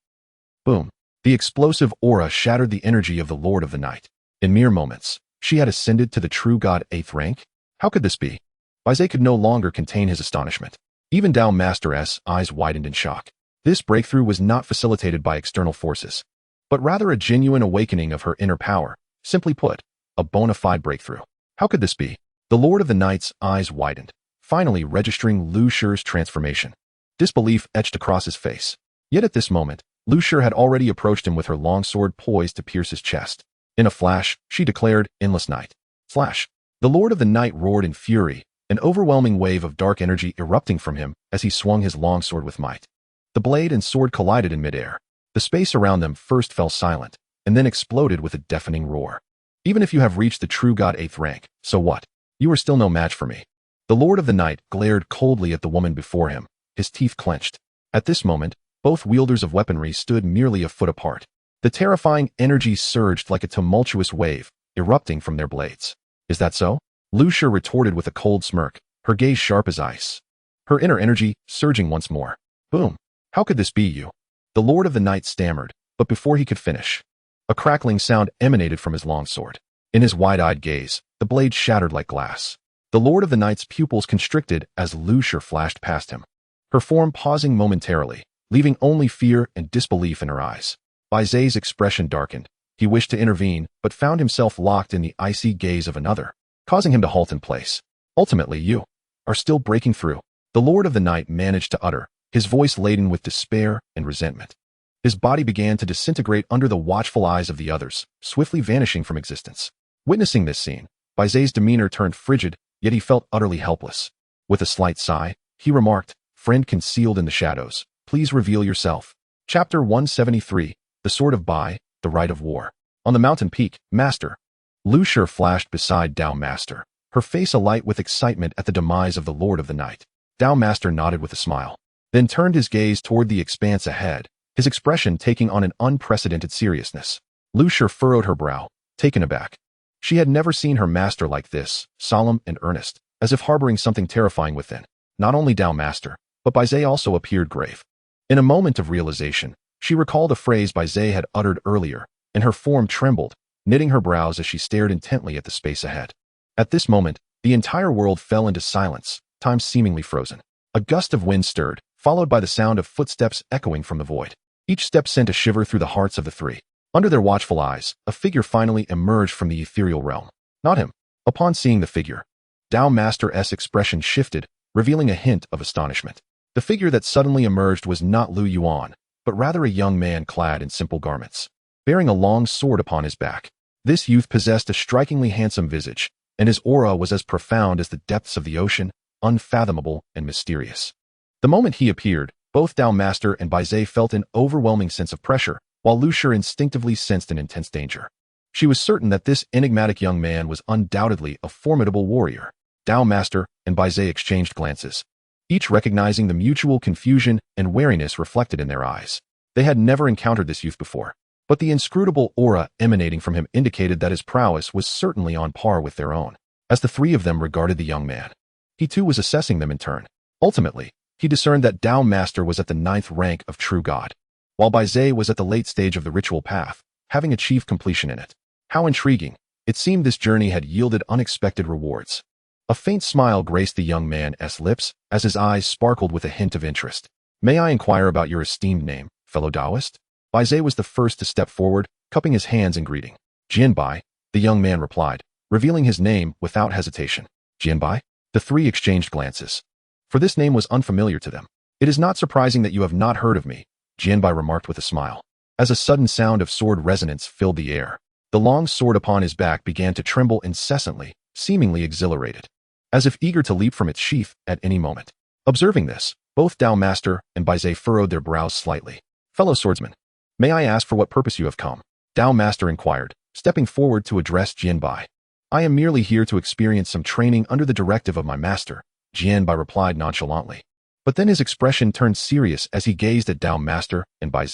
Boom. The explosive aura shattered the energy of the Lord of the Night. In mere moments, she had ascended to the True God 8th rank? How could this be? Bai Zai could no longer contain his astonishment. Even Dao Master's eyes widened in shock. This breakthrough was not facilitated by external forces, but rather a genuine awakening of her inner power. Simply put, a bona fide breakthrough. How could this be? The Lord of the Night's eyes widened, finally registering Lu Shi's transformation. Disbelief etched across his face. Yet at this moment, Lu Shi had already approached him with her longsword poised to pierce his chest. In a flash, she declared, "Endless night." Flash. The Lord of the Night roared in fury, an overwhelming wave of dark energy erupting from him as he swung his longsword with might. The blade and sword collided in midair. The space around them first fell silent, and then exploded with a deafening roar. Even if you have reached the True God 8th rank, so what? You are still no match for me. The Lord of the Night glared coldly at the woman before him, his teeth clenched. At this moment, both wielders of weaponry stood merely a foot apart. The terrifying energy surged like a tumultuous wave, erupting from their blades. Is that so? Lu Shi retorted with a cold smirk, her gaze sharp as ice. Her inner energy surging once more. Boom! How could this be you? The Lord of the Night stammered, but before he could finish, a crackling sound emanated from his longsword. In his wide-eyed gaze, the blade shattered like glass. The Lord of the Night's pupils constricted as Lu Shi flashed past him, her form pausing momentarily, leaving only fear and disbelief in her eyes. Bai Zai's expression darkened. He wished to intervene, but found himself locked in the icy gaze of another, causing him to halt in place. Ultimately, you are still breaking through. The Lord of the Night managed to utter, his voice laden with despair and resentment. His body began to disintegrate under the watchful eyes of the others, swiftly vanishing from existence. Witnessing this scene, Bai Zai's demeanor turned frigid, yet he felt utterly helpless. With a slight sigh, he remarked, "Friend concealed in the shadows, please reveal yourself." Chapter 173, The Sword of Bai, The Rite of War. On the mountain peak, Master. Lu Shi flashed beside Dao Master, her face alight with excitement at the demise of the Lord of the Night. Dao Master nodded with a smile, then turned his gaze toward the expanse ahead, his expression taking on an unprecedented seriousness. Lu Shi furrowed her brow, taken aback. She had never seen her master like this, solemn and earnest, as if harboring something terrifying within. Not only Dao Master, but Bai Zai also appeared grave. In a moment of realization, she recalled a phrase Bai Zai had uttered earlier, and her form trembled, knitting her brows as she stared intently at the space ahead. At this moment, the entire world fell into silence, time seemingly frozen. A gust of wind stirred, followed by the sound of footsteps echoing from the void. Each step sent a shiver through the hearts of the three. Under their watchful eyes, a figure finally emerged from the ethereal realm. Not him. Upon seeing the figure, Dao Master's expression shifted, revealing a hint of astonishment. The figure that suddenly emerged was not Lu Yuan, but rather a young man clad in simple garments, bearing a long sword upon his back. This youth possessed a strikingly handsome visage, and his aura was as profound as the depths of the ocean, unfathomable and mysterious. The moment he appeared, both Dao Master and Bai Zai felt an overwhelming sense of pressure, while Lu Shi instinctively sensed an intense danger. She was certain that this enigmatic young man was undoubtedly a formidable warrior. Dao Master and Bai Zai exchanged glances, each recognizing the mutual confusion and wariness reflected in their eyes. They had never encountered this youth before, but the inscrutable aura emanating from him indicated that his prowess was certainly on par with their own. As the three of them regarded the young man, he too was assessing them in turn. Ultimately, he discerned that Dao Master was at the 9th rank of True God, while Bai Zai was at the late stage of the ritual path, having achieved completion in it. How intriguing! It seemed this journey had yielded unexpected rewards. A faint smile graced the young man's lips as his eyes sparkled with a hint of interest. "May I inquire about your esteemed name, fellow Taoist?" Bai was the first to step forward, cupping his hands in greeting. Jianbai, the young man replied, revealing his name without hesitation. Jianbai? The three exchanged glances. For this name was unfamiliar to them. It is not surprising that you have not heard of me, Jianbai remarked with a smile. As a sudden sound of sword resonance filled the air, the long sword upon his back began to tremble incessantly, seemingly exhilarated, as if eager to leap from its sheath at any moment. Observing this, both Dao Master and Bai furrowed their brows slightly. Fellow swordsman, may I ask for what purpose you have come? Dao Master inquired, stepping forward to address Jianbai. I am merely here to experience some training under the directive of my master, Jianbai replied nonchalantly. But then his expression turned serious as he gazed at Dao Master and Bai.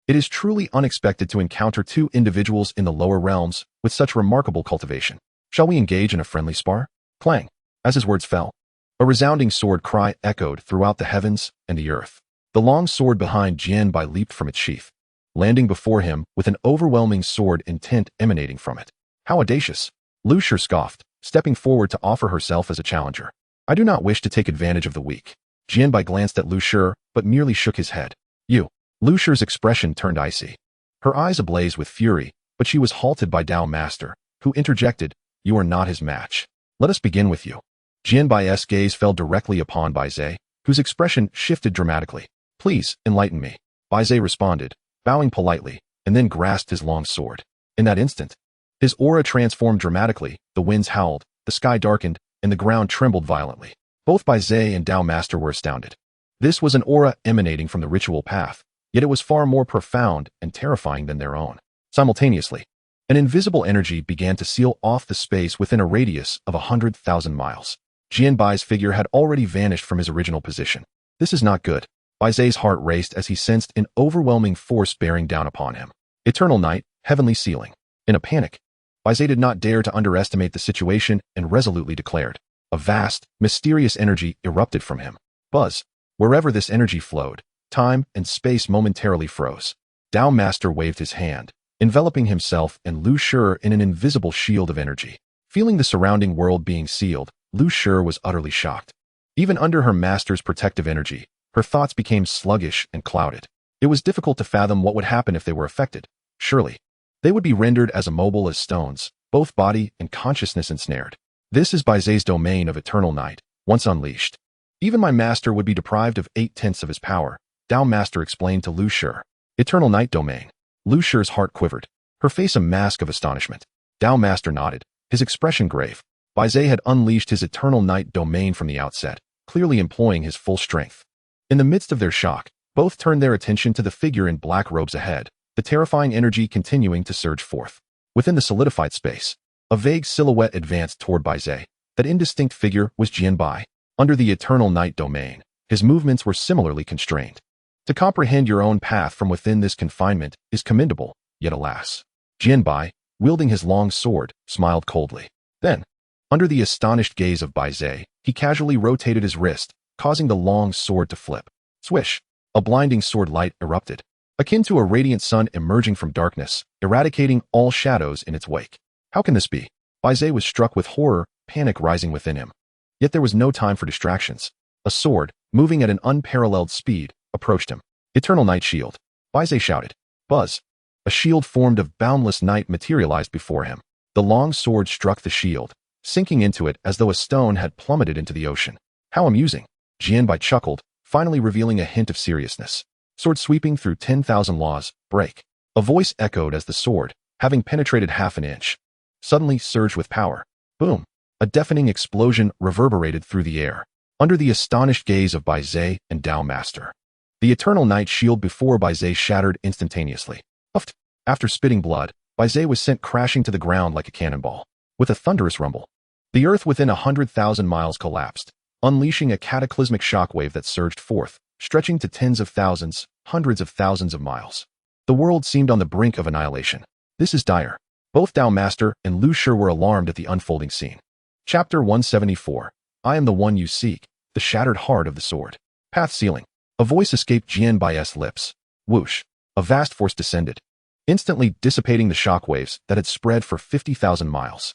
It is truly unexpected to encounter two individuals in the lower realms with such remarkable cultivation. Shall we engage in a friendly spar? Clang. As his words fell, a resounding sword cry echoed throughout the heavens and the earth. The long sword behind Jianbai leaped from its sheath, landing before him with an overwhelming sword intent emanating from it. How audacious! Lu Shi scoffed, stepping forward to offer herself as a challenger. I do not wish to take advantage of the weak. Jianbai glanced at Lu Shi, but merely shook his head. You. Lu Shi's expression turned icy. Her eyes ablaze with fury, but she was halted by Dao Master, who interjected, You are not his match. Let us begin with you. Jianbai's gaze fell directly upon Bai, whose expression shifted dramatically. Please, enlighten me. Bai responded, bowing politely, and then grasped his long sword. In that instant, his aura transformed dramatically, the winds howled, the sky darkened, and the ground trembled violently. Both Bai and Dao Master were astounded. This was an aura emanating from the ritual path, yet it was far more profound and terrifying than their own. Simultaneously, an invisible energy began to seal off the space within a radius of 100,000 miles. Jianbai's figure had already vanished from his original position. This is not good. Bai's heart raced as he sensed an overwhelming force bearing down upon him. Eternal night, heavenly ceiling. In a panic, Bai did not dare to underestimate the situation and resolutely declared. A vast, mysterious energy erupted from him. Buzz. Wherever this energy flowed, time and space momentarily froze. Dao Master waved his hand, enveloping himself and Lu Shi in an invisible shield of energy. Feeling the surrounding world being sealed, Lu Shi was utterly shocked. Even under her master's protective energy, her thoughts became sluggish and clouded. It was difficult to fathom what would happen if they were affected. Surely, they would be rendered as immobile as stones, both body and consciousness ensnared. This is Bai's domain of eternal night, once unleashed. Even my master would be deprived of 8/10 of his power, Dao Master explained to Lu Shi. Eternal night domain. Lu Shi's heart quivered, her face a mask of astonishment. Dao Master nodded, his expression grave. Bai had unleashed his eternal night domain from the outset, clearly employing his full strength. In the midst of their shock, both turned their attention to the figure in black robes ahead, the terrifying energy continuing to surge forth. Within the solidified space, a vague silhouette advanced toward Bai. That indistinct figure was Jianbai. Under the eternal night domain, his movements were similarly constrained. To comprehend your own path from within this confinement is commendable, yet alas. Jianbai, wielding his long sword, smiled coldly. Then, under the astonished gaze of Bai, he casually rotated his wrist, causing the long sword to flip. Swish! A blinding sword light erupted, akin to a radiant sun emerging from darkness, eradicating all shadows in its wake. How can this be? Bai was struck with horror, panic rising within him. Yet there was no time for distractions. A sword, moving at an unparalleled speed, approached him. Eternal night shield. Bai shouted. Buzz. A shield formed of boundless night materialized before him. The long sword struck the shield, sinking into it as though a stone had plummeted into the ocean. How amusing. Jianbai chuckled, finally revealing a hint of seriousness. Sword sweeping through 10,000 laws, break. A voice echoed as the sword, having penetrated half an inch, suddenly surged with power. Boom. A deafening explosion reverberated through the air, under the astonished gaze of Bai and Dao Master. The eternal night shield before Bai shattered instantaneously. Puffed. After spitting blood, Bai was sent crashing to the ground like a cannonball. With a thunderous rumble, the earth within 100,000 miles collapsed, unleashing a cataclysmic shockwave that surged forth, stretching to tens of thousands, hundreds of thousands of miles. The world seemed on the brink of annihilation. This is dire. Both Dao Master and Lu Shi were alarmed at the unfolding scene. Chapter 174. I am the one you seek, the shattered heart of the sword. Path sealing. A voice escaped Jianbai's lips. Whoosh. A vast force descended, instantly dissipating the shockwaves that had spread for 50,000 miles.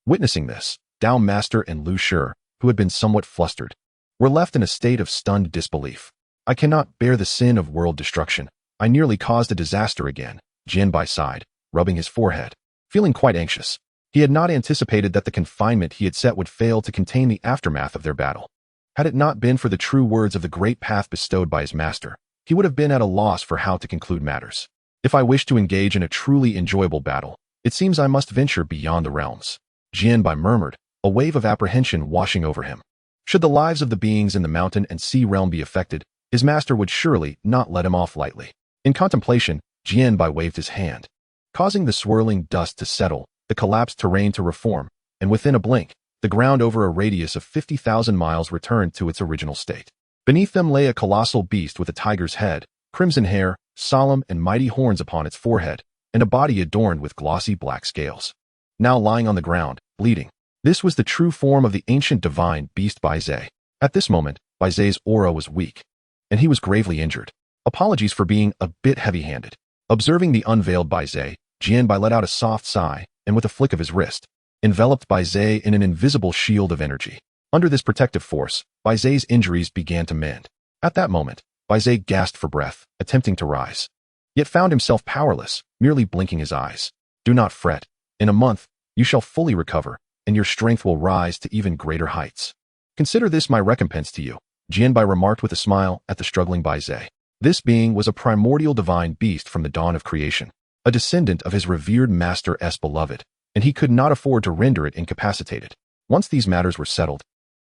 Witnessing this, Dao Master and Lu Shi, who had been somewhat flustered, were left in a state of stunned disbelief. I cannot bear the sin of world destruction, I nearly caused a disaster again, Jianbai sighed, rubbing his forehead, feeling quite anxious. He had not anticipated that the confinement he had set would fail to contain the aftermath of their battle. Had it not been for the true words of the great path bestowed by his master, he would have been at a loss for how to conclude matters. If I wish to engage in a truly enjoyable battle, it seems I must venture beyond the realms. Jianbai murmured, a wave of apprehension washing over him. Should the lives of the beings in the mountain and sea realm be affected, his master would surely not let him off lightly. In contemplation, Jianbai waved his hand, causing the swirling dust to settle, the collapsed terrain to reform, and within a blink, the ground over a radius of 50,000 miles returned to its original state. Beneath them lay a colossal beast with a tiger's head, crimson hair, solemn and mighty horns upon its forehead, and a body adorned with glossy black scales. Now lying on the ground, bleeding. This was the true form of the ancient divine beast Baizhe. At this moment, Baizhe's aura was weak, and he was gravely injured. Apologies for being a bit heavy-handed. Observing the unveiled Baizhe, Jianbai let out a soft sigh, and with a flick of his wrist, enveloped Baizhe in an invisible shield of energy. Under this protective force, Baizhe's injuries began to mend. At that moment, Baizhe gasped for breath, attempting to rise, yet found himself powerless, merely blinking his eyes. Do not fret. In a month, you shall fully recover, and your strength will rise to even greater heights. Consider this my recompense to you, Jianbai remarked with a smile at the struggling Baizhe. This being was a primordial divine beast from the dawn of creation, a descendant of his revered master's beloved, and he could not afford to render it incapacitated. Once these matters were settled,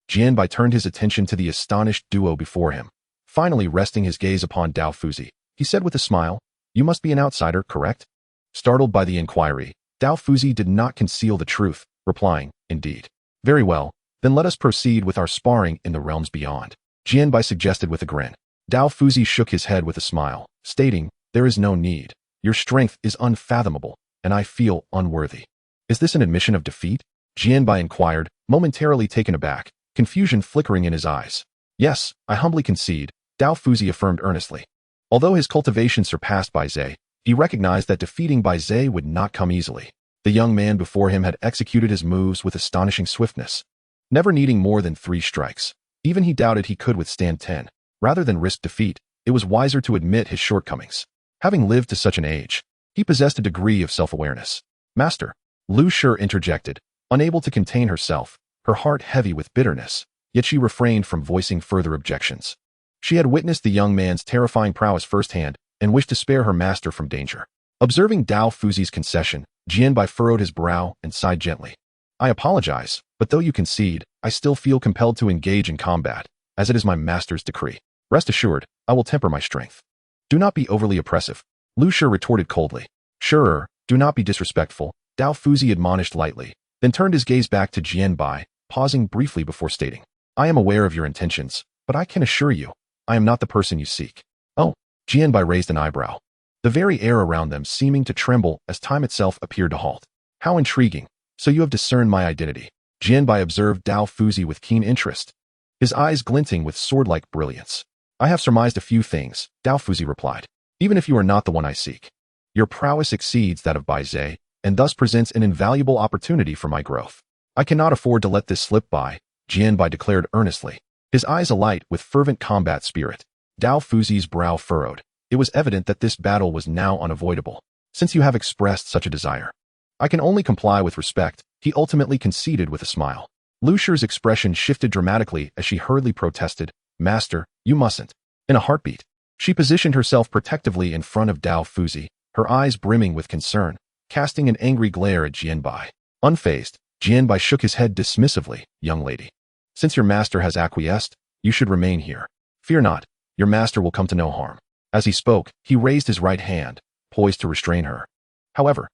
Jianbai turned his attention to the astonished duo before him. Finally resting his gaze upon Dao Fuzi, he said with a smile, "You must be an outsider, correct?" Startled by the inquiry, Dao Fuzi did not conceal the truth, replying, "Indeed." "Very well, then let us proceed with our sparring in the realms beyond," Jianbai suggested with a grin. Dao Fuzi shook his head with a smile, stating, "There is no need. Your strength is unfathomable, and I feel unworthy." "Is this an admission of defeat?" Jianbai inquired, momentarily taken aback, confusion flickering in his eyes. "Yes, I humbly concede," Dao Fuzi affirmed earnestly. Although his cultivation surpassed Baizhe, he recognized that defeating Baizhe would not come easily. The young man before him had executed his moves with astonishing swiftness, never needing more than 3 strikes. Even he doubted he could withstand 10. Rather than risk defeat, it was wiser to admit his shortcomings. Having lived to such an age, he possessed a degree of self-awareness. "Master," Lu Shi interjected, unable to contain herself, her heart heavy with bitterness, yet she refrained from voicing further objections. She had witnessed the young man's terrifying prowess firsthand and wished to spare her master from danger. Observing Dao Fuzi's concession, Jianbai furrowed his brow and sighed gently. "I apologize, but though you concede, I still feel compelled to engage in combat, as it is my master's decree. Rest assured, I will temper my strength." "Do not be overly oppressive," Lu Shi retorted coldly. "Sure, do not be disrespectful," Dao Fuzi admonished lightly, then turned his gaze back to Jianbai, pausing briefly before stating, "I am aware of your intentions, but I can assure you, I am not the person you seek." "Oh," Jianbai raised an eyebrow, the very air around them seeming to tremble as time itself appeared to halt. "How intriguing. So you have discerned my identity." Jianbai observed Dao Fuzi with keen interest, his eyes glinting with sword-like brilliance. "I have surmised a few things," Dao Fuzi replied, "even if you are not the one I seek. Your prowess exceeds that of Baizhe, and thus presents an invaluable opportunity for my growth. I cannot afford to let this slip by," Jianbai declared earnestly, his eyes alight with fervent combat spirit. Dao Fuzi's brow furrowed. It was evident that this battle was now unavoidable. "Since you have expressed such a desire, I can only comply with respect," he ultimately conceded with a smile. Lu Shi's expression shifted dramatically as she hurriedly protested, "Master, you mustn't." In a heartbeat, she positioned herself protectively in front of Dao Fuzi, her eyes brimming with concern, casting an angry glare at Jianbai. Unfazed, Jianbai shook his head dismissively, "Young lady, since your master has acquiesced, you should remain here. Fear not, your master will come to no harm." As he spoke, he raised his right hand, poised to restrain her. However,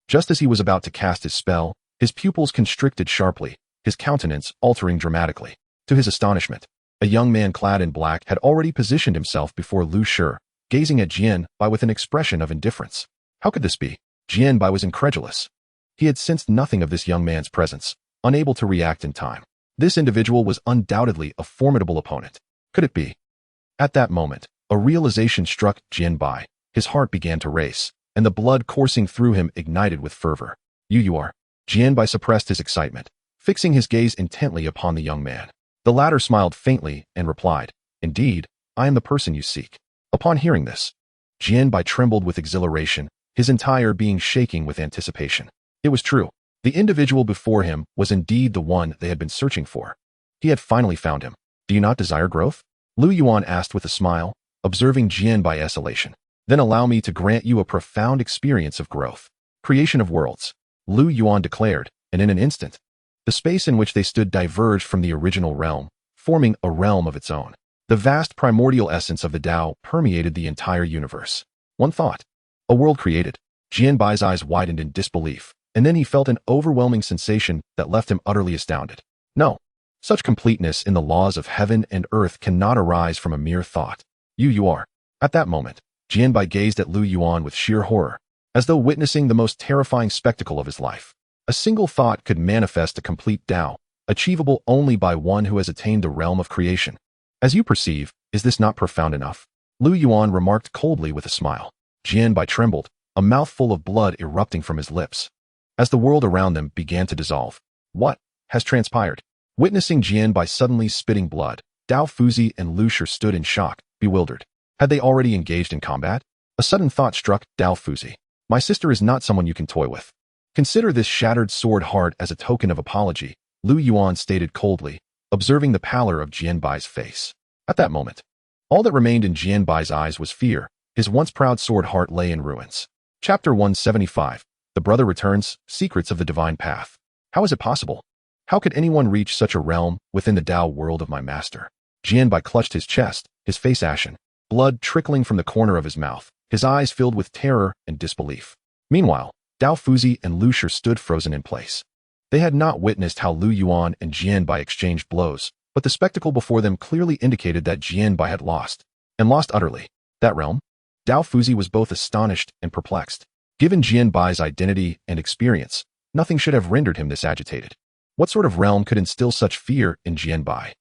just as he was about to cast his spell, his pupils constricted sharply, his countenance altering dramatically. To his astonishment, a young man clad in black had already positioned himself before Lu Shi, gazing at Jianbai with an expression of indifference. How could this be? Jianbai was incredulous. He had sensed nothing of this young man's presence, unable to react in time. This individual was undoubtedly a formidable opponent. Could it be? At that moment, a realization struck Jianbai. His heart began to race, and the blood coursing through him ignited with fervor. You are. Jianbai suppressed his excitement, fixing his gaze intently upon the young man. The latter smiled faintly and replied, "Indeed, I am the person you seek." Upon hearing this, Jianbai trembled with exhilaration, his entire being shaking with anticipation. It was true. The individual before him was indeed the one they had been searching for. He had finally found him. Do you not desire growth? Lu Yuan asked with a smile, observing Jianbai's elation. Then allow me to grant you a profound experience of growth. Creation of worlds, Lu Yuan declared, and in an instant, the space in which they stood diverged from the original realm, forming a realm of its own. The vast primordial essence of the Tao permeated the entire universe. One thought. A world created. Jianbai's eyes widened in disbelief, and then he felt an overwhelming sensation that left him utterly astounded. No. Such completeness in the laws of heaven and earth cannot arise from a mere thought. You are. At that moment, Jianbai gazed at Lu Yuan with sheer horror, as though witnessing the most terrifying spectacle of his life. A single thought could manifest a complete Tao, achievable only by one who has attained the realm of creation. As you perceive, is this not profound enough? Lu Yuan remarked coldly with a smile. Jianbai trembled, a mouthful of blood erupting from his lips. As the world around them began to dissolve. What has transpired? Witnessing Jianbai suddenly spitting blood, Dao Fuzi and Lu Shi stood in shock, bewildered. Had they already engaged in combat? A sudden thought struck Dao Fuzi. My sister is not someone you can toy with. Consider this shattered sword heart as a token of apology, Lu Yuan stated coldly, observing the pallor of Jianbai's face. At that moment, all that remained in Jianbai's eyes was fear. His once proud sword heart lay in ruins. Chapter 175. The Brother Returns, Secrets of the Divine Path. How is it possible? How could anyone reach such a realm within the Tao world of my master? Jianbai clutched his chest, his face ashen, blood trickling from the corner of his mouth, his eyes filled with terror and disbelief. Meanwhile, Dao Fuzi and Lu Shi stood frozen in place. They had not witnessed how Lu Yuan and Jianbai exchanged blows, but the spectacle before them clearly indicated that Jianbai had lost, and lost utterly. That realm? Dao Fuzi was both astonished and perplexed. Given Jianbai's identity and experience, nothing should have rendered him this agitated. What sort of realm could instill such fear in Jianbai?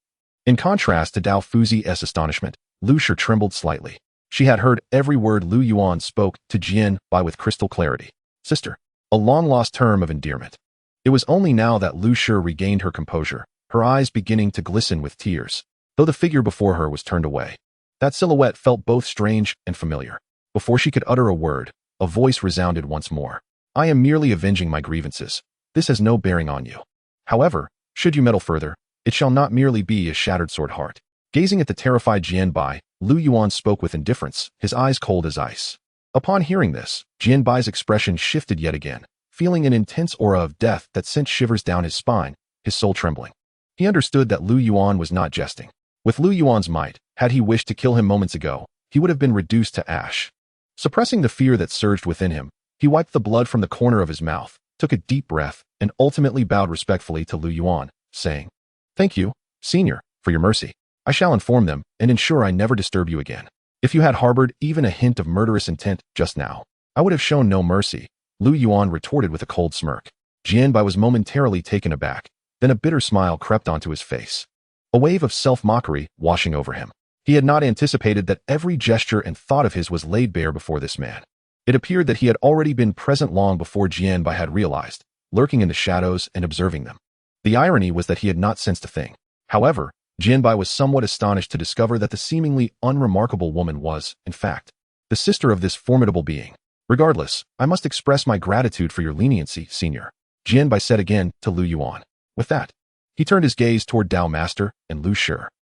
In contrast to Dao Fuzi's astonishment, Lu Shi trembled slightly. She had heard every word Lu Yuan spoke to Jianbai with crystal clarity. Sister, a long-lost term of endearment. It was only now that Lu Shi regained her composure, her eyes beginning to glisten with tears, though the figure before her was turned away. That silhouette felt both strange and familiar. Before she could utter a word, a voice resounded once more. I am merely avenging my grievances. This has no bearing on you. However, should you meddle further, it shall not merely be a shattered sword heart. Gazing at the terrified Jianbai, Lu Yuan spoke with indifference, his eyes cold as ice. Upon hearing this, Jianbai's expression shifted yet again, feeling an intense aura of death that sent shivers down his spine, his soul trembling. He understood that Lu Yuan was not jesting. With Lu Yuan's might, had he wished to kill him moments ago, he would have been reduced to ash. Suppressing the fear that surged within him, he wiped the blood from the corner of his mouth, took a deep breath, and ultimately bowed respectfully to Lu Yuan, saying, Thank you, Senior, for your mercy. I shall inform them and ensure I never disturb you again. If you had harbored even a hint of murderous intent just now, I would have shown no mercy, Lu Yuan retorted with a cold smirk. Jianbai was momentarily taken aback, then a bitter smile crept onto his face. A wave of self-mockery washing over him. He had not anticipated that every gesture and thought of his was laid bare before this man. It appeared that he had already been present long before Jianbai had realized, lurking in the shadows and observing them. The irony was that he had not sensed a thing. However, Jianbai was somewhat astonished to discover that the seemingly unremarkable woman was, in fact, the sister of this formidable being. Regardless, I must express my gratitude for your leniency, Senior, Jianbai said again to Lu Yuan. With that, he turned his gaze toward Dao Master and Lu Shi.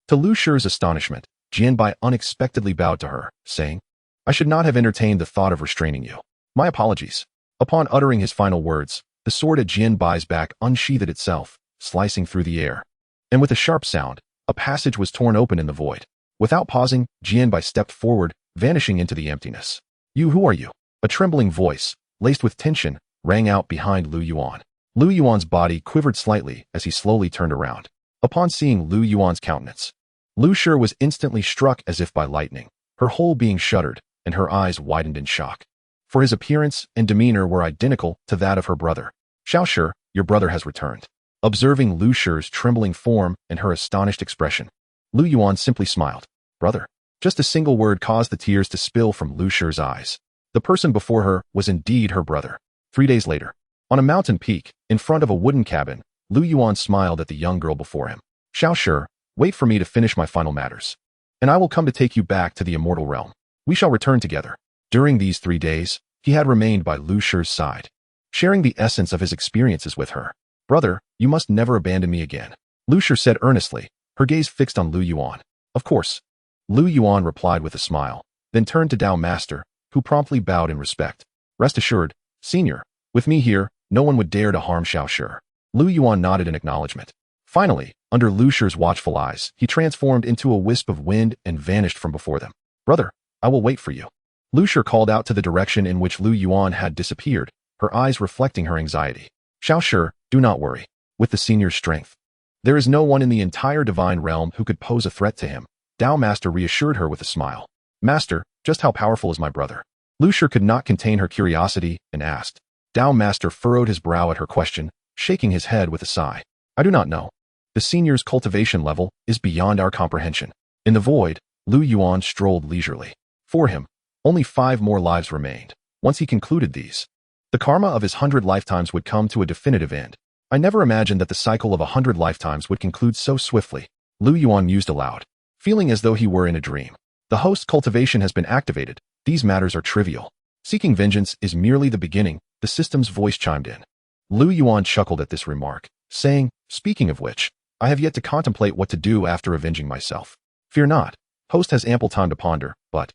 To Lu Shi's astonishment, Jianbai unexpectedly bowed to her, saying, I should not have entertained the thought of restraining you. My apologies. Upon uttering his final words, the sword at Jianbai's back unsheathed itself, slicing through the air. And with a sharp sound, a passage was torn open in the void. Without pausing, Jianbai stepped forward, vanishing into the emptiness. Who are you? A trembling voice, laced with tension, rang out behind Lu Yuan. Lu Yuan's body quivered slightly as he slowly turned around. Upon seeing Lu Yuan's countenance, Lu Shi was instantly struck as if by lightning. Her whole being shuddered, and her eyes widened in shock. For his appearance and demeanor were identical to that of her brother. Xiao, your brother has returned. Observing Lu Shi's trembling form and her astonished expression, Lu Yuan simply smiled. Brother. Just a single word caused the tears to spill from Lu Shi's eyes. The person before her was indeed her brother. 3 days later, on a mountain peak, in front of a wooden cabin, Lu Yuan smiled at the young girl before him. Xiao, wait for me to finish my final matters, and I will come to take you back to the immortal realm. We shall return together. During these 3 days, he had remained by Lu Shi's side, sharing the essence of his experiences with her. "Brother, you must never abandon me again," Lu Shi said earnestly, her gaze fixed on Lu Yuan. "Of course," Lu Yuan replied with a smile, then turned to Dao Master, who promptly bowed in respect. "Rest assured, Senior, with me here, no one would dare to harm Xiao Shi." Lu Yuan nodded in acknowledgement. Finally, under Lu Shi's watchful eyes, he transformed into a wisp of wind and vanished from before them. "Brother, I will wait for you." Lu Shi called out to the direction in which Lu Yuan had disappeared, her eyes reflecting her anxiety. "Xiao Shi, do not worry. With the senior's strength, there is no one in the entire divine realm who could pose a threat to him," Dao Master reassured her with a smile. "Master, just how powerful is my brother?" Lu Shi could not contain her curiosity and asked. Dao Master furrowed his brow at her question, shaking his head with a sigh. "I do not know. The senior's cultivation level is beyond our comprehension." In the void, Lu Yuan strolled leisurely. For him, only 5 more lives remained. Once he concluded these, the karma of his 100 lifetimes would come to a definitive end. "I never imagined that the cycle of 100 lifetimes would conclude so swiftly," Lu Yuan mused aloud, feeling as though he were in a dream. "The host's cultivation has been activated. These matters are trivial. Seeking vengeance is merely the beginning," the system's voice chimed in. Lu Yuan chuckled at this remark, saying, "Speaking of which, I have yet to contemplate what to do after avenging myself." "Fear not. Host has ample time to ponder, but—"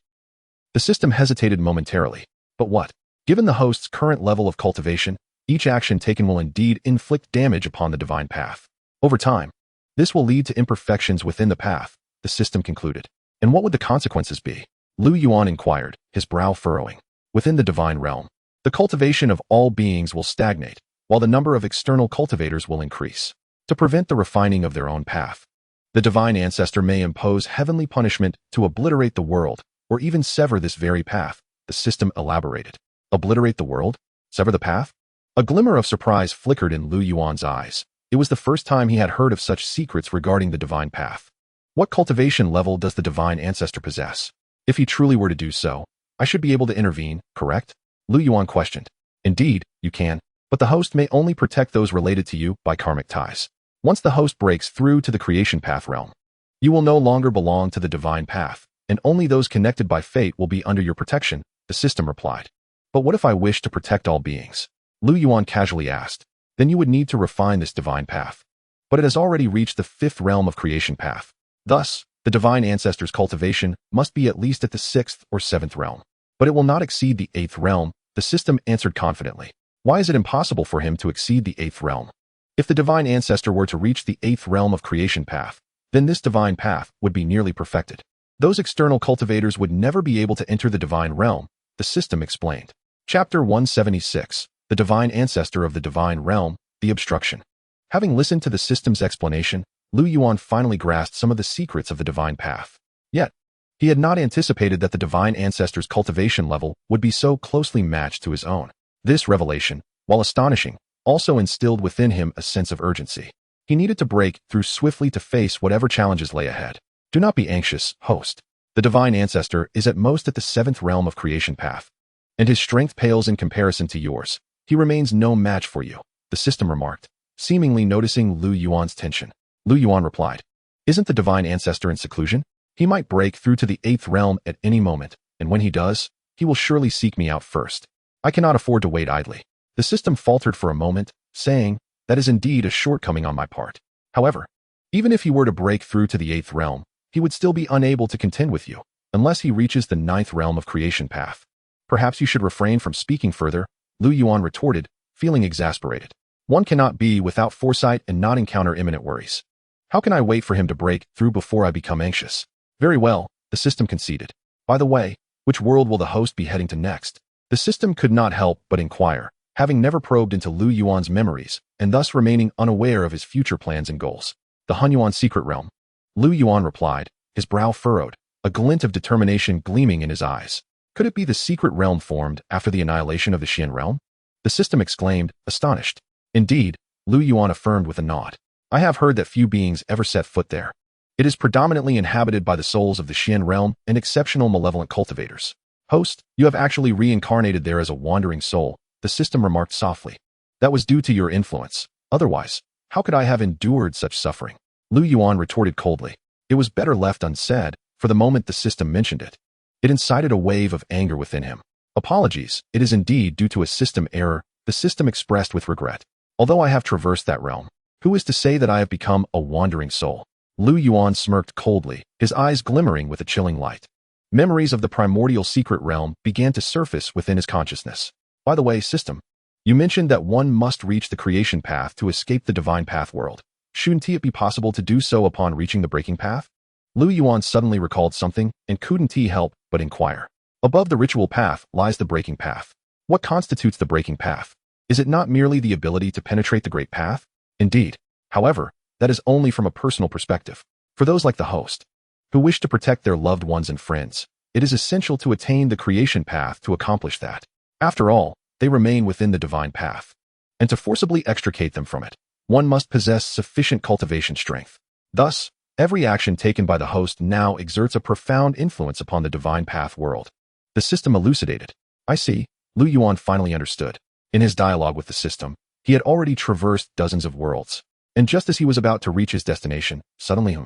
The system hesitated momentarily. "But what?" "Given the host's current level of cultivation, each action taken will indeed inflict damage upon the divine path. Over time, this will lead to imperfections within the path," the system concluded. "And what would the consequences be?" Lu Yuan inquired, his brow furrowing. "Within the divine realm, the cultivation of all beings will stagnate, while the number of external cultivators will increase. To prevent the refining of their own path, the divine ancestor may impose heavenly punishment to obliterate the world, or even sever this very path," the system elaborated. "Obliterate the world? Sever the path?" A glimmer of surprise flickered in Lu Yuan's eyes. It was the first time he had heard of such secrets regarding the divine path. "What cultivation level does the divine ancestor possess? If he truly were to do so, I should be able to intervene, correct?" Lu Yuan questioned. "Indeed, you can, but the host may only protect those related to you by karmic ties. Once the host breaks through to the creation path realm, you will no longer belong to the divine path, and only those connected by fate will be under your protection," the system replied. "But what if I wish to protect all beings?" Lu Yuan casually asked. "Then you would need to refine this divine path. But it has already reached the 5th realm of creation path. Thus, the divine ancestor's cultivation must be at least at the 6th or 7th realm. But it will not exceed the 8th realm," the system answered confidently. "Why is it impossible for him to exceed the 8th realm? If the divine ancestor were to reach the 8th realm of creation path, then this divine path would be nearly perfected. Those external cultivators would never be able to enter the divine realm," the system explained. Chapter 176, The Divine Ancestor of the Divine Realm, The Obstruction. Having listened to the system's explanation, Lu Yuan finally grasped some of the secrets of the divine path. Yet, he had not anticipated that the divine ancestor's cultivation level would be so closely matched to his own. This revelation, while astonishing, also instilled within him a sense of urgency. He needed to break through swiftly to face whatever challenges lay ahead. "Do not be anxious, host. The divine ancestor is at most at the 7th realm of creation path, and his strength pales in comparison to yours. He remains no match for you," the system remarked, seemingly noticing Lu Yuan's tension. Lu Yuan replied, "Isn't the divine ancestor in seclusion? He might break through to the 8th realm at any moment, and when he does, he will surely seek me out first. I cannot afford to wait idly." The system faltered for a moment, saying, "That is indeed a shortcoming on my part. However, even if he were to break through to the 8th realm, he would still be unable to contend with you, unless he reaches the 9th realm of creation path. Perhaps you should refrain from speaking further," Lu Yuan retorted, feeling exasperated. "One cannot be without foresight and not encounter imminent worries. How can I wait for him to break through before I become anxious?" "Very well," the system conceded. "By the way, which world will the host be heading to next?" The system could not help but inquire, having never probed into Lu Yuan's memories, and thus remaining unaware of his future plans and goals. "The Hunyuan secret realm," Lu Yuan replied, his brow furrowed, a glint of determination gleaming in his eyes. "Could it be the secret realm formed after the annihilation of the Xian realm?" the system exclaimed, astonished. "Indeed," Lu Yuan affirmed with a nod. "I have heard that few beings ever set foot there. It is predominantly inhabited by the souls of the Xian realm and exceptional malevolent cultivators." "Host, you have actually reincarnated there as a wandering soul," the system remarked softly. "That was due to your influence. Otherwise, how could I have endured such suffering?" Lu Yuan retorted coldly. It was better left unsaid, for the moment the system mentioned it. It incited a wave of anger within him. Apologies, it is indeed due to a system error, the system expressed with regret. Although I have traversed that realm, who is to say that I have become a wandering soul? Lu Yuan smirked coldly, his eyes glimmering with a chilling light. Memories of the primordial secret realm began to surface within his consciousness. By the way, system, you mentioned that one must reach the creation path to escape the divine path world. Shouldn't it be possible to do so upon reaching the breaking path? Lu Yuan suddenly recalled something and couldn't he help but inquire. Above the ritual path lies the breaking path. What constitutes the breaking path? Is it not merely the ability to penetrate the great path? Indeed. However, that is only from a personal perspective. For those like the host, who wish to protect their loved ones and friends, it is essential to attain the creation path to accomplish that. After all, they remain within the divine path. And to forcibly extricate them from it, one must possess sufficient cultivation strength. Thus, every action taken by the host now exerts a profound influence upon the divine path world. The system elucidated. I see, Lu Yuan finally understood. In his dialogue with the system, he had already traversed dozens of worlds. And just as he was about to reach his destination, suddenly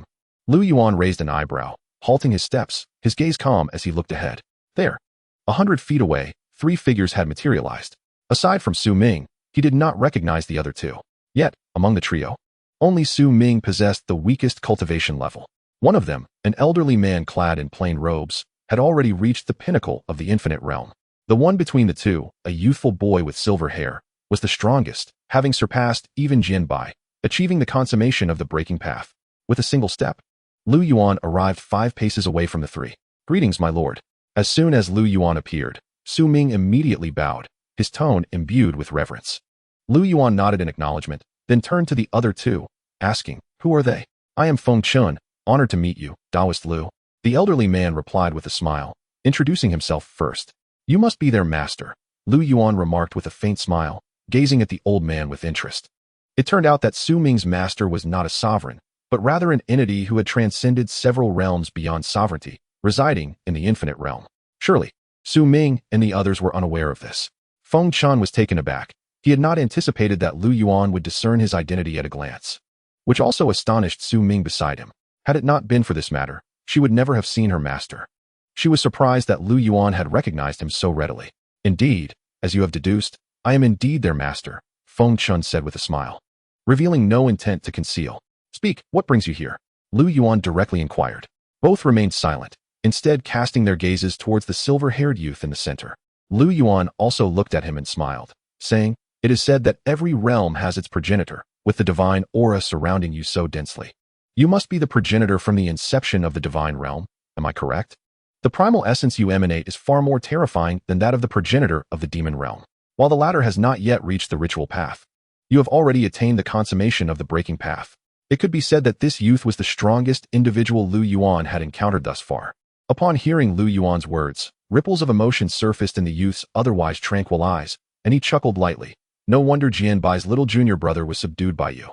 Lu Yuan raised an eyebrow, halting his steps, his gaze calm as he looked ahead. There, 100 feet away, 3 figures had materialized. Aside from Su Ming, he did not recognize the other 2. Yet, among the trio, only Su Ming possessed the weakest cultivation level. One of them, an elderly man clad in plain robes, had already reached the pinnacle of the infinite realm. The one between the two, a youthful boy with silver hair, was the strongest, having surpassed even Jian Bai, achieving the consummation of the breaking path. With a single step, Lu Yuan arrived 5 paces away from the 3. Greetings, my lord. As soon as Lu Yuan appeared, Su Ming immediately bowed, his tone imbued with reverence. Lu Yuan nodded in acknowledgement, then turned to the other 2, asking, who are they? I am Feng Chun, honored to meet you, Taoist Lu. The elderly man replied with a smile, introducing himself first. You must be their master, Lu Yuan remarked with a faint smile, gazing at the old man with interest. It turned out that Su Ming's master was not a sovereign, but rather an entity who had transcended several realms beyond sovereignty, residing in the infinite realm. Surely, Su Ming and the others were unaware of this. Feng Chan was taken aback. He had not anticipated that Lu Yuan would discern his identity at a glance, which also astonished Su Ming beside him. Had it not been for this matter, she would never have seen her master. She was surprised that Lu Yuan had recognized him so readily. Indeed, as you have deduced, I am indeed their master, Feng Chun said with a smile, revealing no intent to conceal. Speak, what brings you here? Lu Yuan directly inquired. Both remained silent, instead casting their gazes towards the silver-haired youth in the center. Lu Yuan also looked at him and smiled, saying, it is said that every realm has its progenitor, with the divine aura surrounding you so densely. You must be the progenitor from the inception of the divine realm, am I correct? The primal essence you emanate is far more terrifying than that of the progenitor of the demon realm. While the latter has not yet reached the ritual path, you have already attained the consummation of the breaking path. It could be said that this youth was the strongest individual Lu Yuan had encountered thus far. Upon hearing Lu Yuan's words, ripples of emotion surfaced in the youth's otherwise tranquil eyes, and he chuckled lightly. No wonder Jian Bai's little junior brother was subdued by you.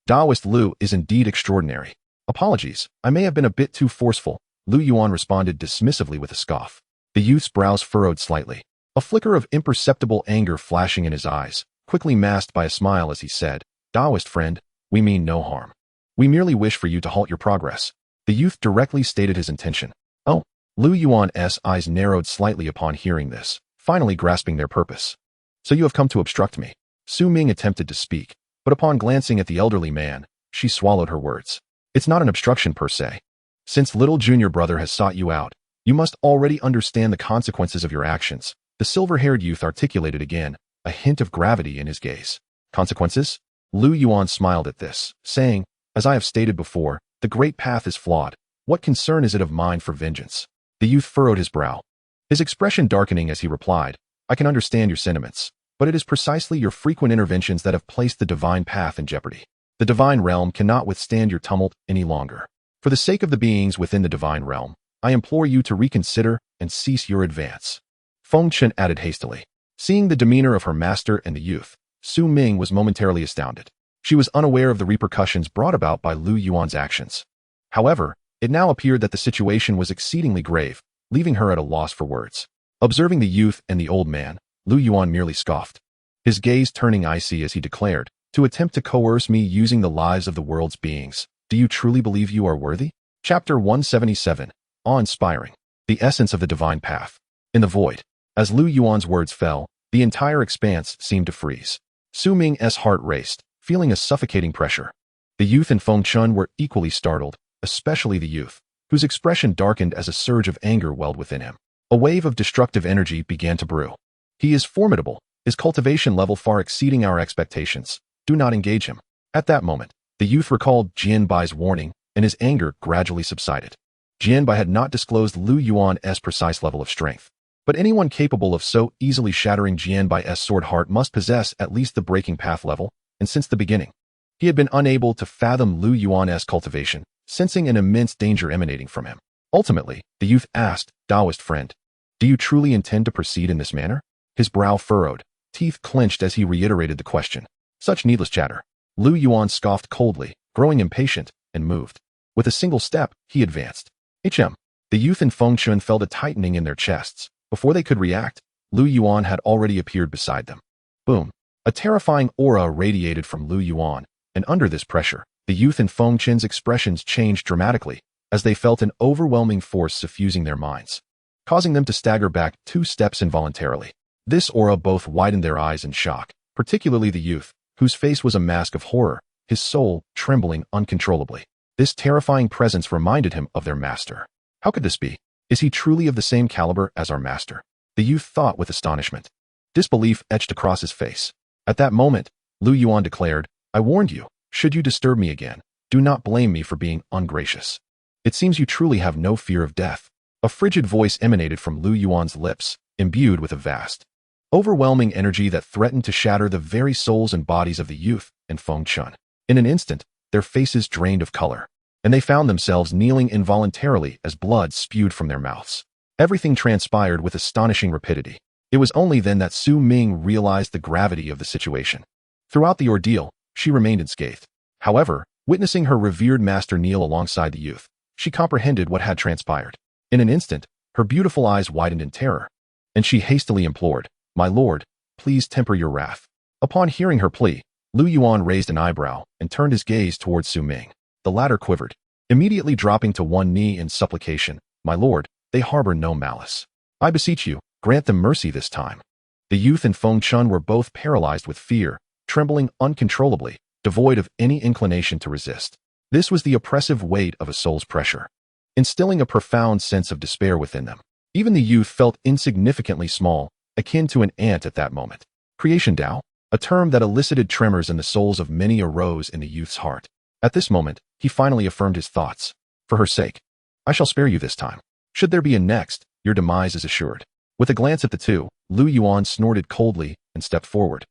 Taoist Lu is indeed extraordinary. Apologies, I may have been a bit too forceful, Lu Yuan responded dismissively with a scoff. The youth's brows furrowed slightly, a flicker of imperceptible anger flashing in his eyes, quickly masked by a smile as he said, Taoist friend, we mean no harm. We merely wish for you to halt your progress. The youth directly stated his intention. Oh, Lu Yuan's eyes narrowed slightly upon hearing this, finally grasping their purpose. So you have come to obstruct me. Su Ming attempted to speak, but upon glancing at the elderly man, she swallowed her words. It's not an obstruction per se. Since little junior brother has sought you out, you must already understand the consequences of your actions. The silver-haired youth articulated again, a hint of gravity in his gaze. Consequences? Lu Yuan smiled at this, saying, as I have stated before, the great path is flawed. What concern is it of mine for vengeance? The youth furrowed his brow, his expression darkening as he replied, I can understand your sentiments, but it is precisely your frequent interventions that have placed the divine path in jeopardy. The divine realm cannot withstand your tumult any longer. For the sake of the beings within the divine realm, I implore you to reconsider and cease your advance. Feng Chen added hastily. Seeing the demeanor of her master and the youth, Su Ming was momentarily astounded. She was unaware of the repercussions brought about by Lu Yuan's actions. However, it now appeared that the situation was exceedingly grave, leaving her at a loss for words. Observing the youth and the old man, Lu Yuan merely scoffed, his gaze turning icy as he declared, to attempt to coerce me using the lives of the world's beings. Do you truly believe you are worthy? Chapter 177. Awe-inspiring. the essence of the divine path. In the void, as Lu Yuan's words fell, the entire expanse seemed to freeze. Su Ming's heart raced, feeling a suffocating pressure. The youth and Feng Chun were equally startled, especially the youth, whose expression darkened as a surge of anger welled within him. A wave of destructive energy began to brew. He is formidable, his cultivation level far exceeding our expectations. Do not engage him. At that moment, the youth recalled Jianbai's warning, and his anger gradually subsided. Jianbai had not disclosed Lu Yuan's precise level of strength, but anyone capable of so easily shattering Jianbai's sword heart must possess at least the breaking path level, and since the beginning, he had been unable to fathom Lu Yuan's cultivation, sensing an immense danger emanating from him. Ultimately, the youth asked, Taoist friend, do you truly intend to proceed in this manner? His brow furrowed, teeth clenched as he reiterated the question. Such needless chatter. Lu Yuan scoffed coldly, growing impatient, and moved. With a single step, he advanced. The youth and Feng Chun felt a tightening in their chests. Before they could react, Lu Yuan had already appeared beside them. Boom. A terrifying aura radiated from Lu Yuan, and under this pressure, the youth and Feng Chun's expressions changed dramatically as they felt an overwhelming force suffusing their minds, causing them to stagger back 2 steps involuntarily. This aura both widened their eyes in shock, particularly the youth, whose face was a mask of horror, his soul trembling uncontrollably. This terrifying presence reminded him of their master. How could this be? Is he truly of the same caliber as our master? The youth thought with astonishment. Disbelief etched across his face. At that moment, Lu Yuan declared, I warned you, should you disturb me again, do not blame me for being ungracious. It seems you truly have no fear of death. A frigid voice emanated from Lu Yuan's lips, imbued with a vast, overwhelming energy that threatened to shatter the very souls and bodies of the youth and Feng Chun. In an instant, their faces drained of color, and they found themselves kneeling involuntarily as blood spewed from their mouths. Everything transpired with astonishing rapidity. It was only then that Su Ming realized the gravity of the situation. Throughout the ordeal, she remained unscathed. However, witnessing her revered master kneel alongside the youth, she comprehended what had transpired. In an instant, her beautiful eyes widened in terror, and she hastily implored, My lord, please temper your wrath. Upon hearing her plea, Lu Yuan raised an eyebrow and turned his gaze towards Su Ming. The latter quivered, immediately dropping to one knee in supplication, My lord, they harbor no malice. I beseech you, grant them mercy this time. The youth and Feng Chun were both paralyzed with fear, trembling uncontrollably, devoid of any inclination to resist. This was the oppressive weight of a soul's pressure, instilling a profound sense of despair within them. Even the youth felt insignificantly small, akin to an ant at that moment. Creation Tao, a term that elicited tremors in the souls of many, arose in the youth's heart. At this moment, he finally affirmed his thoughts. For her sake, I shall spare you this time. Should there be a next, your demise is assured. With a glance at the two, Lu Yuan snorted coldly and stepped forward,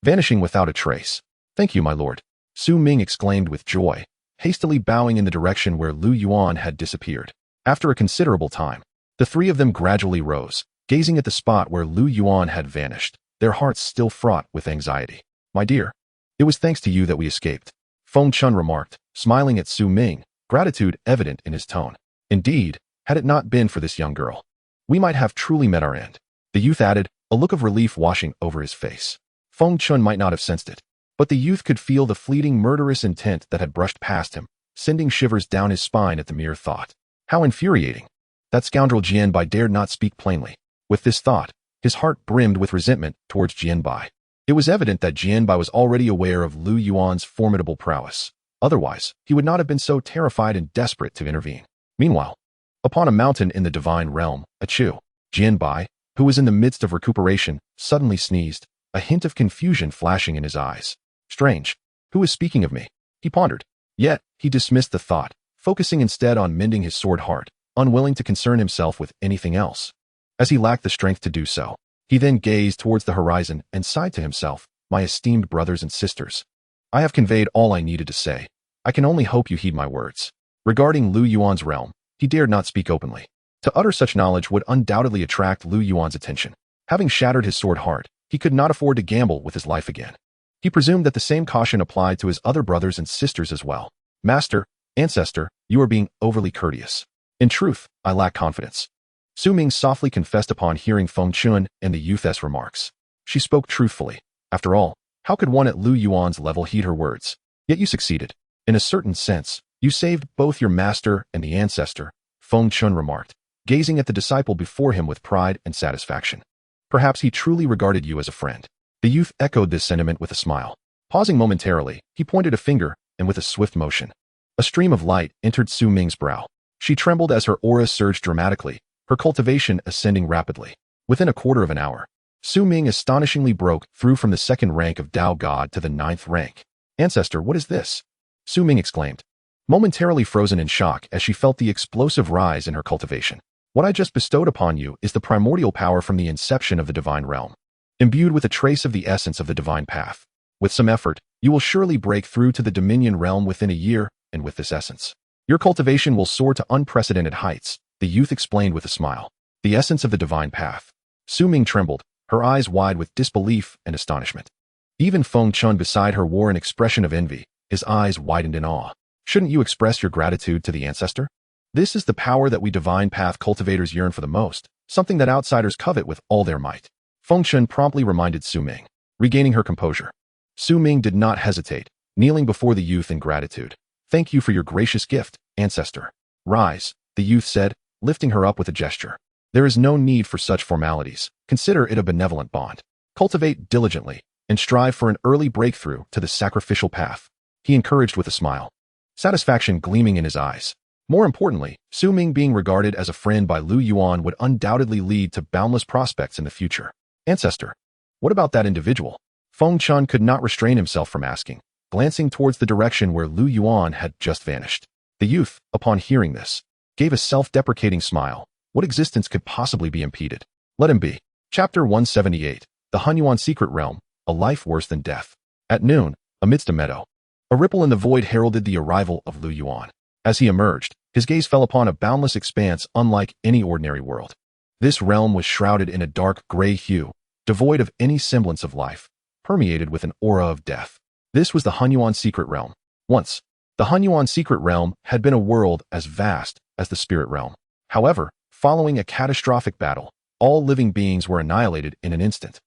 vanishing without a trace. Thank you, my lord, Su Ming exclaimed with joy, hastily bowing in the direction where Lu Yuan had disappeared. After a considerable time, the 3 of them gradually rose, gazing at the spot where Lu Yuan had vanished, their hearts still fraught with anxiety. My dear, it was thanks to you that we escaped, Feng Chun remarked, smiling at Su Ming, gratitude evident in his tone. Indeed, had it not been for this young girl, we might have truly met our end. The youth added, a look of relief washing over his face. Feng Chun might not have sensed it, but the youth could feel the fleeting murderous intent that had brushed past him, sending shivers down his spine at the mere thought. How infuriating! That scoundrel Jianbai dared not speak plainly. With this thought, his heart brimmed with resentment towards Jianbai. It was evident that Jianbai was already aware of Lu Yuan's formidable prowess. Otherwise, he would not have been so terrified and desperate to intervene. Meanwhile, upon a mountain in the divine realm, Jianbai, who was in the midst of recuperation, suddenly sneezed, a hint of confusion flashing in his eyes. Strange. Who is speaking of me? He pondered. Yet, he dismissed the thought, focusing instead on mending his sword heart, unwilling to concern himself with anything else, as he lacked the strength to do so. He then gazed towards the horizon and sighed to himself, My esteemed brothers and sisters, I have conveyed all I needed to say. I can only hope you heed my words. Regarding Lu Yuan's realm, he dared not speak openly. To utter such knowledge would undoubtedly attract Lu Yuan's attention. Having shattered his sword heart, he could not afford to gamble with his life again. He presumed that the same caution applied to his other brothers and sisters as well. Master, ancestor, you are being overly courteous. In truth, I lack confidence. Su Ming softly confessed upon hearing Feng Chun and the youth's remarks. She spoke truthfully. After all, how could one at Lu Yuan's level heed her words? Yet you succeeded. In a certain sense, you saved both your master and the ancestor, Feng Chun remarked, gazing at the disciple before him with pride and satisfaction. Perhaps he truly regarded you as a friend. The youth echoed this sentiment with a smile. Pausing momentarily, he pointed a finger, and with a swift motion, a stream of light entered Su Ming's brow. She trembled as her aura surged dramatically, her cultivation ascending rapidly. Within a quarter of an hour, Su Ming astonishingly broke through from the 2nd rank of Tao God to the 9th rank. Ancestor, what is this? Su Ming exclaimed, momentarily frozen in shock as she felt the explosive rise in her cultivation. What I just bestowed upon you is the primordial power from the inception of the divine realm, imbued with a trace of the essence of the divine path. With some effort, you will surely break through to the dominion realm within a year, and with this essence, your cultivation will soar to unprecedented heights, the youth explained with a smile. The essence of the divine path. Su Ming trembled, her eyes wide with disbelief and astonishment. Even Feng Chun beside her wore an expression of envy, his eyes widened in awe. Shouldn't you express your gratitude to the ancestor? This is the power that we divine path cultivators yearn for the most, something that outsiders covet with all their might. Feng Chun promptly reminded Su Ming, regaining her composure. Su Ming did not hesitate, kneeling before the youth in gratitude. Thank you for your gracious gift, ancestor. Rise, the youth said, lifting her up with a gesture. There is no need for such formalities. Consider it a benevolent bond. Cultivate diligently, and strive for an early breakthrough to the sacrificial path, he encouraged with a smile, satisfaction gleaming in his eyes. More importantly, Su Ming being regarded as a friend by Lu Yuan would undoubtedly lead to boundless prospects in the future. Ancestor, what about that individual? Feng Chun could not restrain himself from asking, glancing towards the direction where Lu Yuan had just vanished. The youth, upon hearing this, gave a self-deprecating smile. What existence could possibly be impeded? Let him be. Chapter 178, The Hunyuan Secret Realm, A Life Worse Than Death. At noon, amidst a meadow, a ripple in the void heralded the arrival of Lu Yuan. As he emerged, his gaze fell upon a boundless expanse unlike any ordinary world. This realm was shrouded in a dark gray hue, devoid of any semblance of life, permeated with an aura of death. This was the Hunyuan Secret Realm. Once, the Hunyuan Secret Realm had been a world as vast as the Spirit Realm. However, following a catastrophic battle, all living beings were annihilated in an instant,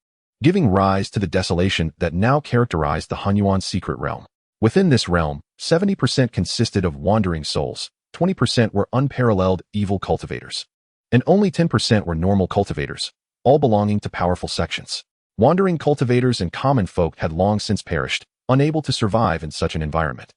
giving rise to the desolation that now characterized the Hunyuan Secret Realm. Within this realm, 70% consisted of wandering souls, 20% were unparalleled evil cultivators, and only 10% were normal cultivators, all belonging to powerful sections. Wandering cultivators and common folk had long since perished, unable to survive in such an environment.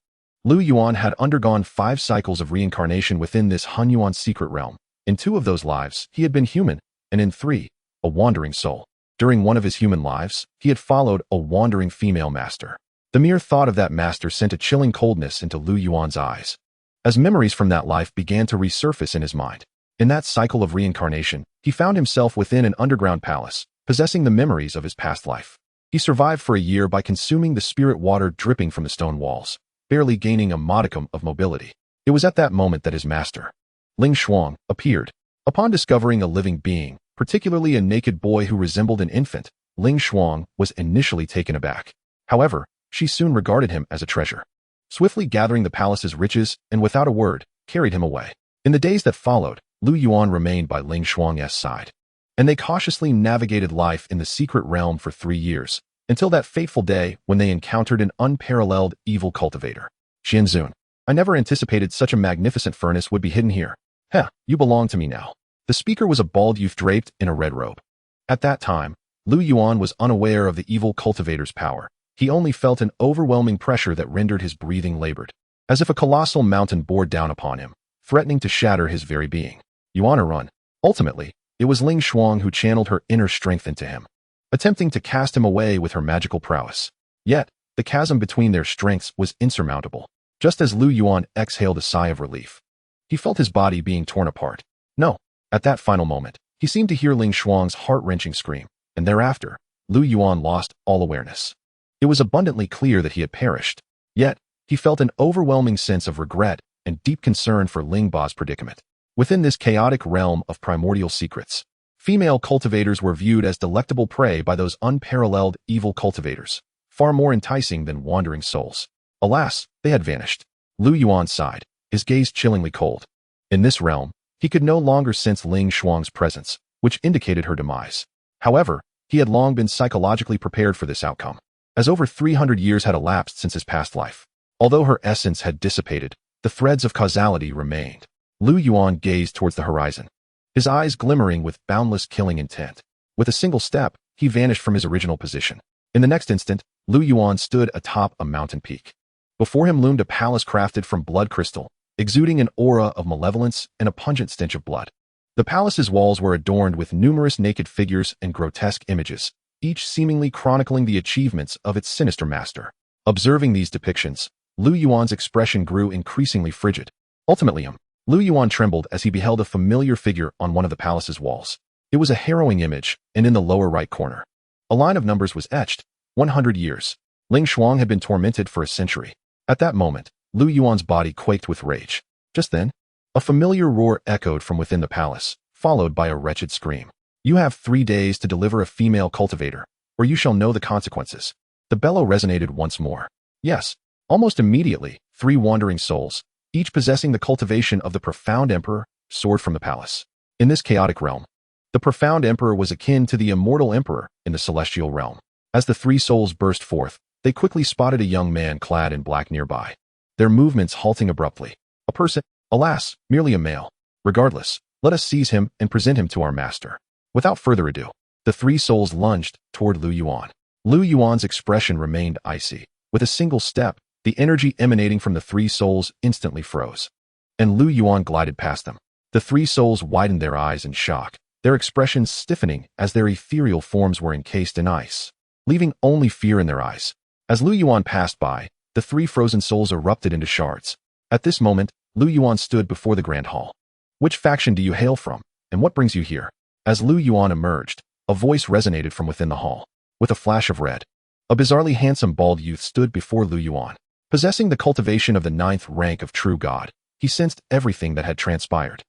Lu Yuan had undergone 5 cycles of reincarnation within this Hunyuan Secret Realm. In 2 of those lives, he had been human, and in 3, a wandering soul. During one of his human lives, he had followed a wandering female master. The mere thought of that master sent a chilling coldness into Lu Yuan's eyes, as memories from that life began to resurface in his mind. In that cycle of reincarnation, he found himself within an underground palace, possessing the memories of his past life. He survived for a year by consuming the spirit water dripping from the stone walls, barely gaining a modicum of mobility. It was at that moment that his master, Ling Shuang, appeared. Upon discovering a living being, particularly a naked boy who resembled an infant, Ling Shuang was initially taken aback. However, she soon regarded him as a treasure, swiftly gathering the palace's riches and without a word, carried him away. In the days that followed, Lu Yuan remained by Ling Shuang's side, and they cautiously navigated life in the secret realm for 3 years, until that fateful day when they encountered an unparalleled evil cultivator. Xianzun, I never anticipated such a magnificent furnace would be hidden here. Heh, you belong to me now. The speaker was a bald youth draped in a red robe. At that time, Lu Yuan was unaware of the evil cultivator's power. He only felt an overwhelming pressure that rendered his breathing labored, as if a colossal mountain bore down upon him, threatening to shatter his very being. Yuan or run. Ultimately, it was Ling Shuang who channeled her inner strength into him, attempting to cast him away with her magical prowess. Yet, the chasm between their strengths was insurmountable. Just as Lu Yuan exhaled a sigh of relief, he felt his body being torn apart. No, at that final moment, he seemed to hear Ling Shuang's heart-wrenching scream, and thereafter, Lu Yuan lost all awareness. It was abundantly clear that he had perished. Yet, he felt an overwhelming sense of regret and deep concern for Ling Ba's predicament. Within this chaotic realm of primordial secrets, female cultivators were viewed as delectable prey by those unparalleled evil cultivators, far more enticing than wandering souls. Alas, they had vanished. Lu Yuan sighed, his gaze chillingly cold. In this realm, he could no longer sense Ling Shuang's presence, which indicated her demise. However, he had long been psychologically prepared for this outcome, as over 300 years had elapsed since his past life. Although her essence had dissipated, the threads of causality remained. Lu Yuan gazed towards the horizon, his eyes glimmering with boundless killing intent. With a single step, he vanished from his original position. In the next instant, Lu Yuan stood atop a mountain peak. Before him loomed a palace crafted from blood crystal, exuding an aura of malevolence and a pungent stench of blood. The palace's walls were adorned with numerous naked figures and grotesque images, each seemingly chronicling the achievements of its sinister master. Observing these depictions, Lu Yuan's expression grew increasingly frigid. Ultimately, Lu Yuan trembled as he beheld a familiar figure on one of the palace's walls. It was a harrowing image, and in the lower right corner, a line of numbers was etched. 100 years. Ling Shuang had been tormented for a century. At that moment, Lu Yuan's body quaked with rage. Just then, a familiar roar echoed from within the palace, followed by a wretched scream. You have 3 days to deliver a female cultivator, or you shall know the consequences. The bellow resonated once more. Yes, almost immediately, 3 wandering souls, each possessing the cultivation of the profound emperor, soared from the palace. In this chaotic realm, the profound emperor was akin to the immortal emperor in the celestial realm. As the 3 souls burst forth, they quickly spotted a young man clad in black nearby, their movements halting abruptly. A person, alas, merely a male. Regardless, let us seize him and present him to our master. Without further ado, the 3 souls lunged toward Lu Yuan. Lu Yuan's expression remained icy. With a single step, the energy emanating from the 3 souls instantly froze, and Lu Yuan glided past them. The 3 souls widened their eyes in shock, their expressions stiffening as their ethereal forms were encased in ice, leaving only fear in their eyes. As Lu Yuan passed by, the 3 frozen souls erupted into shards. At this moment, Lu Yuan stood before the Grand Hall. Which faction do you hail from, and what brings you here? As Lu Yuan emerged, a voice resonated from within the hall. With a flash of red, a bizarrely handsome bald youth stood before Lu Yuan. Possessing the cultivation of the 9th rank of true god, he sensed everything that had transpired.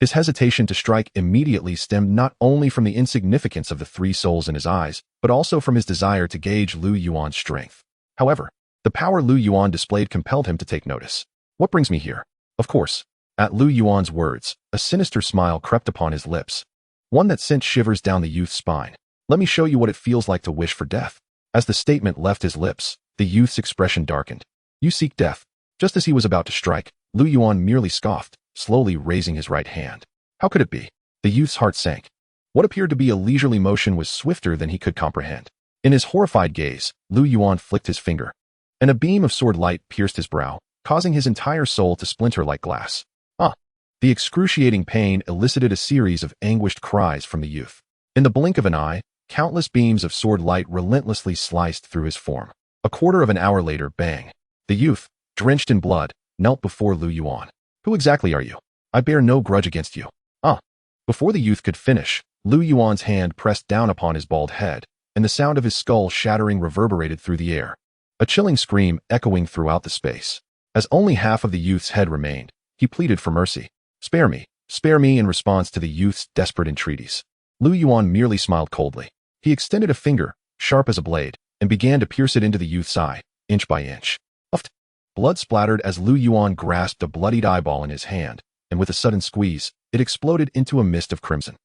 His hesitation to strike immediately stemmed not only from the insignificance of the 3 souls in his eyes, but also from his desire to gauge Lu Yuan's strength. However, the power Lu Yuan displayed compelled him to take notice. What brings me here? Of course. At Lu Yuan's words, a sinister smile crept upon his lips, one that sent shivers down the youth's spine. Let me show you what it feels like to wish for death. As the statement left his lips, the youth's expression darkened. You seek death. Just as he was about to strike, Lu Yuan merely scoffed, slowly raising his right hand. How could it be? The youth's heart sank. What appeared to be a leisurely motion was swifter than he could comprehend. In his horrified gaze, Lu Yuan flicked his finger, and a beam of sword light pierced his brow, causing his entire soul to splinter like glass. The excruciating pain elicited a series of anguished cries from the youth. In the blink of an eye, countless beams of sword light relentlessly sliced through his form. A quarter of an hour later, bang. The youth, drenched in blood, knelt before Lu Yuan. Who exactly are you? I bear no grudge against you. Before the youth could finish, Lu Yuan's hand pressed down upon his bald head, and the sound of his skull shattering reverberated through the air. A chilling scream echoing throughout the space. As only half of the youth's head remained, he pleaded for mercy. Spare me in response to the youth's desperate entreaties. Lu Yuan merely smiled coldly. He extended a finger, sharp as a blade, and began to pierce it into the youth's eye, inch by inch. Blood splattered as Lu Yuan grasped a bloodied eyeball in his hand, and with a sudden squeeze, it exploded into a mist of crimson.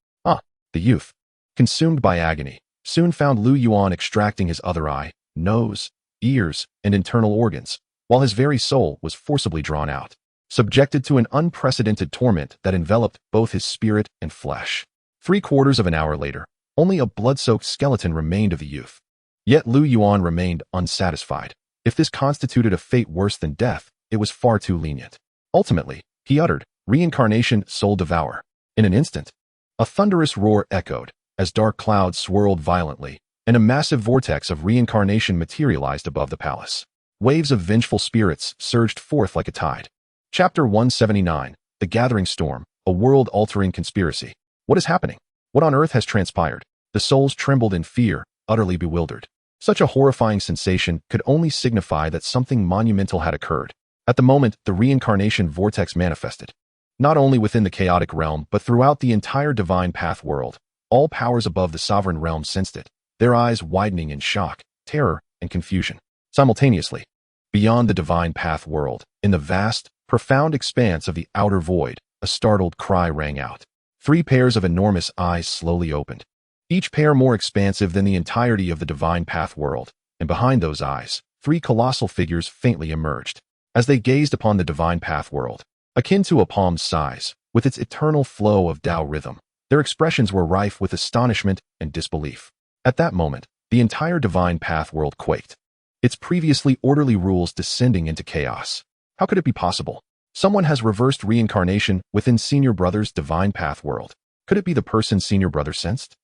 The youth, consumed by agony, soon found Lu Yuan extracting his other eye, nose, ears, and internal organs, while his very soul was forcibly drawn out, subjected to an unprecedented torment that enveloped both his spirit and flesh. 3/4 of an hour later, only a blood-soaked skeleton remained of the youth. Yet Lu Yuan remained unsatisfied. If this constituted a fate worse than death, it was far too lenient. Ultimately, he uttered, "Reincarnation, soul devour." In an instant, a thunderous roar echoed, as dark clouds swirled violently, and a massive vortex of reincarnation materialized above the palace. Waves of vengeful spirits surged forth like a tide. Chapter 179, The Gathering Storm, a world-altering conspiracy. What is happening? What on earth has transpired? The souls trembled in fear, utterly bewildered. Such a horrifying sensation could only signify that something monumental had occurred. At the moment, the reincarnation vortex manifested. Not only within the chaotic realm, but throughout the entire divine path world. All powers above the sovereign realm sensed it, their eyes widening in shock, terror, and confusion. Simultaneously, beyond the divine path world, in the vast, profound expanse of the outer void, a startled cry rang out. 3 pairs of enormous eyes slowly opened, each pair more expansive than the entirety of the divine path world, and behind those eyes, 3 colossal figures faintly emerged. As they gazed upon the divine path world, akin to a palm's size, with its eternal flow of Tao rhythm, Their expressions were rife with astonishment and disbelief. At that moment, the entire divine path world quaked, its previously orderly rules descending into chaos. How could it be possible? Someone has reversed reincarnation within Senior Brother's divine path world. Could it be the person Senior Brother sensed?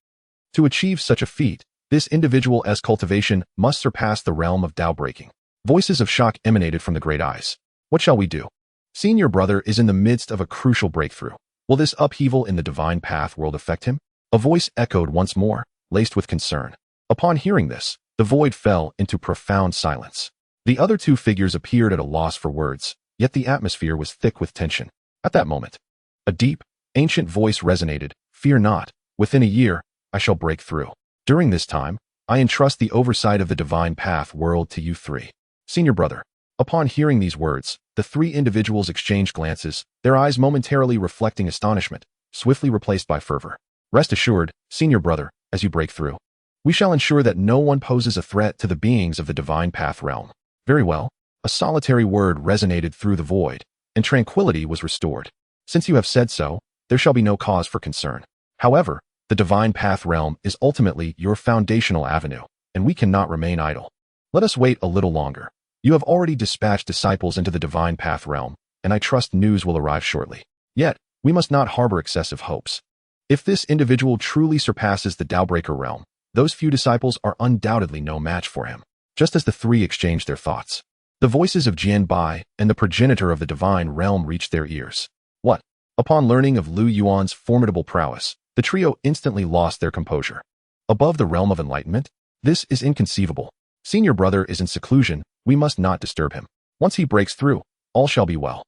To achieve such a feat, this individual's cultivation must surpass the realm of Tao breaking. Voices of shock emanated from the great eyes. What shall we do? Senior Brother is in the midst of a crucial breakthrough. Will this upheaval in the divine path world affect him? A voice echoed once more, laced with concern. Upon hearing this, the void fell into profound silence. The other two figures appeared at a loss for words, yet the atmosphere was thick with tension. At that moment, a deep, ancient voice resonated, "Fear not, within a year, I shall break through. During this time, I entrust the oversight of the divine path world to you three." Senior Brother. Upon hearing these words, the three individuals exchanged glances, their eyes momentarily reflecting astonishment, swiftly replaced by fervor. Rest assured, Senior Brother, as you break through, we shall ensure that no one poses a threat to the beings of the divine path realm. Very well. A solitary word resonated through the void, and tranquility was restored. Since you have said so, there shall be no cause for concern. However, the divine path realm is ultimately your foundational avenue, and we cannot remain idle. Let us wait a little longer. You have already dispatched disciples into the divine path realm, and I trust news will arrive shortly. Yet, we must not harbor excessive hopes. If this individual truly surpasses the Taobreaker realm, those few disciples are undoubtedly no match for him. Just as the three exchanged their thoughts, the voices of Jian Bai and the progenitor of the divine realm reached their ears. What? Upon learning of Lu Yuan's formidable prowess, the trio instantly lost their composure. Above the realm of enlightenment? This is inconceivable. Senior Brother is in seclusion, we must not disturb him. Once he breaks through, all shall be well.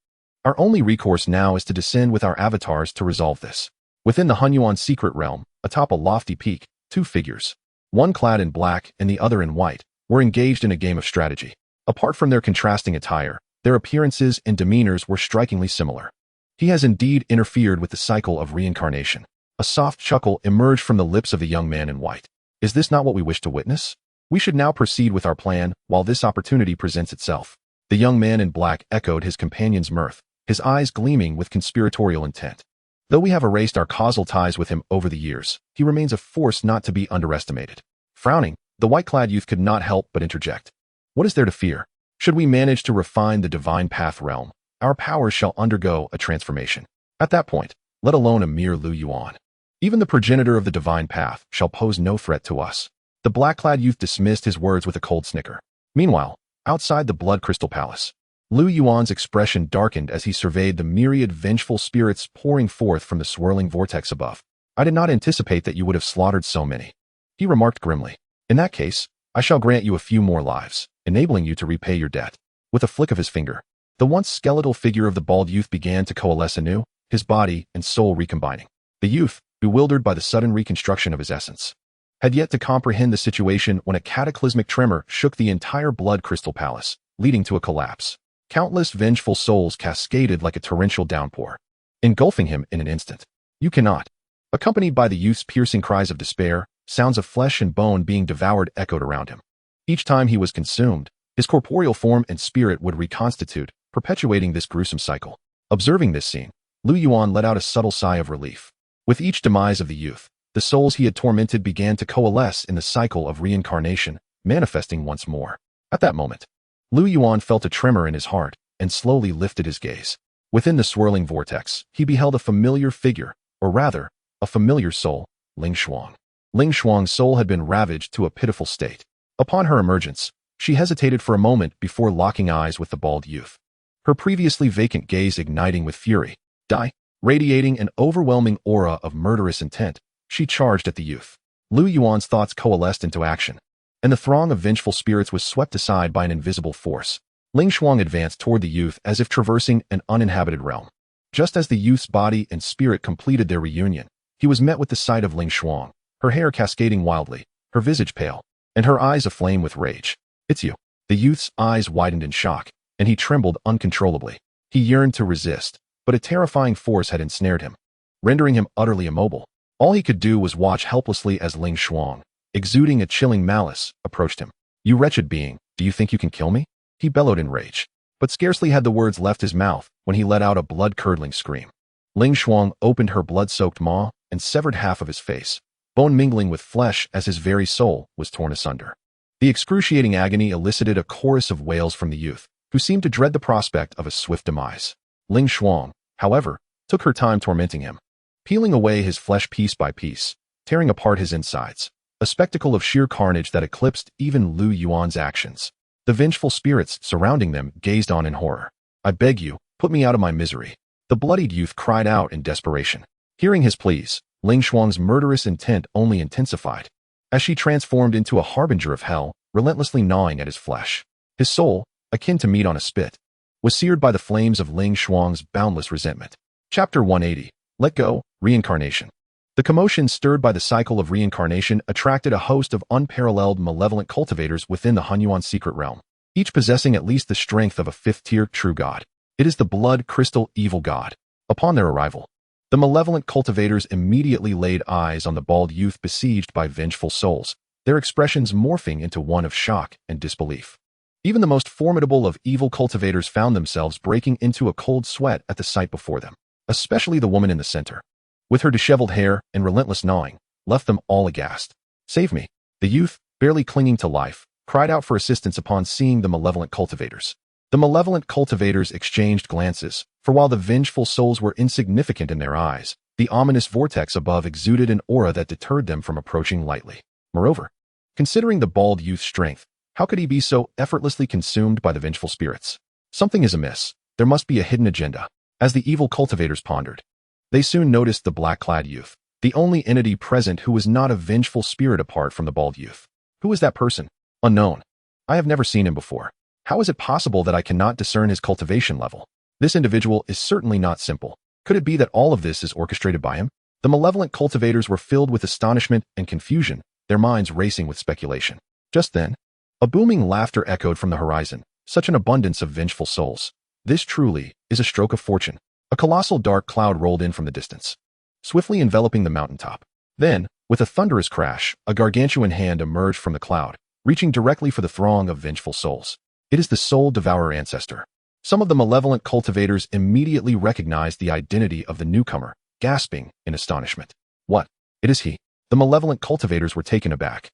Our only recourse now is to descend with our avatars to resolve this. Within the Hunyuan secret realm, atop a lofty peak, two figures, one clad in black and the other in white, were engaged in a game of strategy. Apart from their contrasting attire, their appearances and demeanors were strikingly similar. He has indeed interfered with the cycle of reincarnation. A soft chuckle emerged from the lips of the young man in white. Is this not what we wish to witness? We should now proceed with our plan while this opportunity presents itself. The young man in black echoed his companion's mirth, his eyes gleaming with conspiratorial intent. Though we have erased our causal ties with him over the years, he remains a force not to be underestimated. Frowning, the white-clad youth could not help but interject. What is there to fear? Should we manage to refine the divine path realm, our powers shall undergo a transformation. At that point, let alone a mere Lu Yuan, even the progenitor of the divine path shall pose no threat to us. The black-clad youth dismissed his words with a cold snicker. Meanwhile, outside the Blood Crystal Palace, Lu Yuan's expression darkened as he surveyed the myriad vengeful spirits pouring forth from the swirling vortex above. I did not anticipate that you would have slaughtered so many, he remarked grimly. In that case, I shall grant you a few more lives, enabling you to repay your debt. With a flick of his finger, the once skeletal figure of the bald youth began to coalesce anew, his body and soul recombining. The youth, bewildered by the sudden reconstruction of his essence, had yet to comprehend the situation when a cataclysmic tremor shook the entire Blood Crystal Palace, leading to a collapse. Countless vengeful souls cascaded like a torrential downpour, engulfing him in an instant. You cannot. Accompanied by the youth's piercing cries of despair, sounds of flesh and bone being devoured echoed around him. Each time he was consumed, his corporeal form and spirit would reconstitute, perpetuating this gruesome cycle. Observing this scene, Lu Yuan let out a subtle sigh of relief. With each demise of the youth, the souls he had tormented began to coalesce in the cycle of reincarnation, manifesting once more. At that moment, Lu Yuan felt a tremor in his heart and slowly lifted his gaze. Within the swirling vortex, he beheld a familiar figure, or rather, a familiar soul, Ling Shuang. Ling Shuang's soul had been ravaged to a pitiful state. Upon her emergence, she hesitated for a moment before locking eyes with the bald youth, her previously vacant gaze igniting with fury. Radiating an overwhelming aura of murderous intent, she charged at the youth. Lu Yuan's thoughts coalesced into action, and the throng of vengeful spirits was swept aside by an invisible force. Ling Shuang advanced toward the youth as if traversing an uninhabited realm. Just as the youth's body and spirit completed their reunion, he was met with the sight of Ling Shuang, her hair cascading wildly, her visage pale, and her eyes aflame with rage. It's you. The youth's eyes widened in shock, and he trembled uncontrollably. He yearned to resist, but a terrifying force had ensnared him, rendering him utterly immobile. All he could do was watch helplessly as Ling Shuang, exuding a chilling malice, approached him. You wretched being, do you think you can kill me? He bellowed in rage. But scarcely had the words left his mouth when he let out a blood-curdling scream. Ling Shuang opened her blood-soaked maw, and severed half of his face, bone mingling with flesh as his very soul was torn asunder. The excruciating agony elicited a chorus of wails from the youth, who seemed to dread the prospect of a swift demise. Ling Shuang, however, took her time tormenting him, peeling away his flesh piece by piece, tearing apart his insides, a spectacle of sheer carnage that eclipsed even Lu Yuan's actions. The vengeful spirits surrounding them gazed on in horror. "I beg you, put me out of my misery," the bloodied youth cried out in desperation. Hearing his pleas, Ling Shuang's murderous intent only intensified, as she transformed into a harbinger of hell, relentlessly gnawing at his flesh. His soul, akin to meat on a spit, was seared by the flames of Ling Shuang's boundless resentment. Chapter 180. Let Go, Reincarnation. The commotion stirred by the cycle of reincarnation attracted a host of unparalleled malevolent cultivators within the Hunyuan secret realm, each possessing at least the strength of a fifth-tier true god. It is the blood crystal evil god. Upon their arrival, the malevolent cultivators immediately laid eyes on the bald youth besieged by vengeful souls, their expressions morphing into one of shock and disbelief. Even the most formidable of evil cultivators found themselves breaking into a cold sweat at the sight before them, especially the woman in the center, with her disheveled hair and relentless gnawing, left them all aghast. "Save me!" The youth, barely clinging to life, cried out for assistance upon seeing the malevolent cultivators. The malevolent cultivators exchanged glances, for while the vengeful souls were insignificant in their eyes, the ominous vortex above exuded an aura that deterred them from approaching lightly. Moreover, considering the bald youth's strength, how could he be so effortlessly consumed by the vengeful spirits? Something is amiss. There must be a hidden agenda. As the evil cultivators pondered, they soon noticed the black-clad youth, the only entity present who was not a vengeful spirit apart from the bald youth. Who is that person? Unknown. I have never seen him before. How is it possible that I cannot discern his cultivation level? This individual is certainly not simple. Could it be that all of this is orchestrated by him? The malevolent cultivators were filled with astonishment and confusion, their minds racing with speculation. Just then, a booming laughter echoed from the horizon. Such an abundance of vengeful souls. This truly is a stroke of fortune. A colossal dark cloud rolled in from the distance, swiftly enveloping the mountaintop. Then, with a thunderous crash, a gargantuan hand emerged from the cloud, reaching directly for the throng of vengeful souls. It is the soul devourer ancestor. Some of the malevolent cultivators immediately recognized the identity of the newcomer, gasping in astonishment. What? It is he. The malevolent cultivators were taken aback.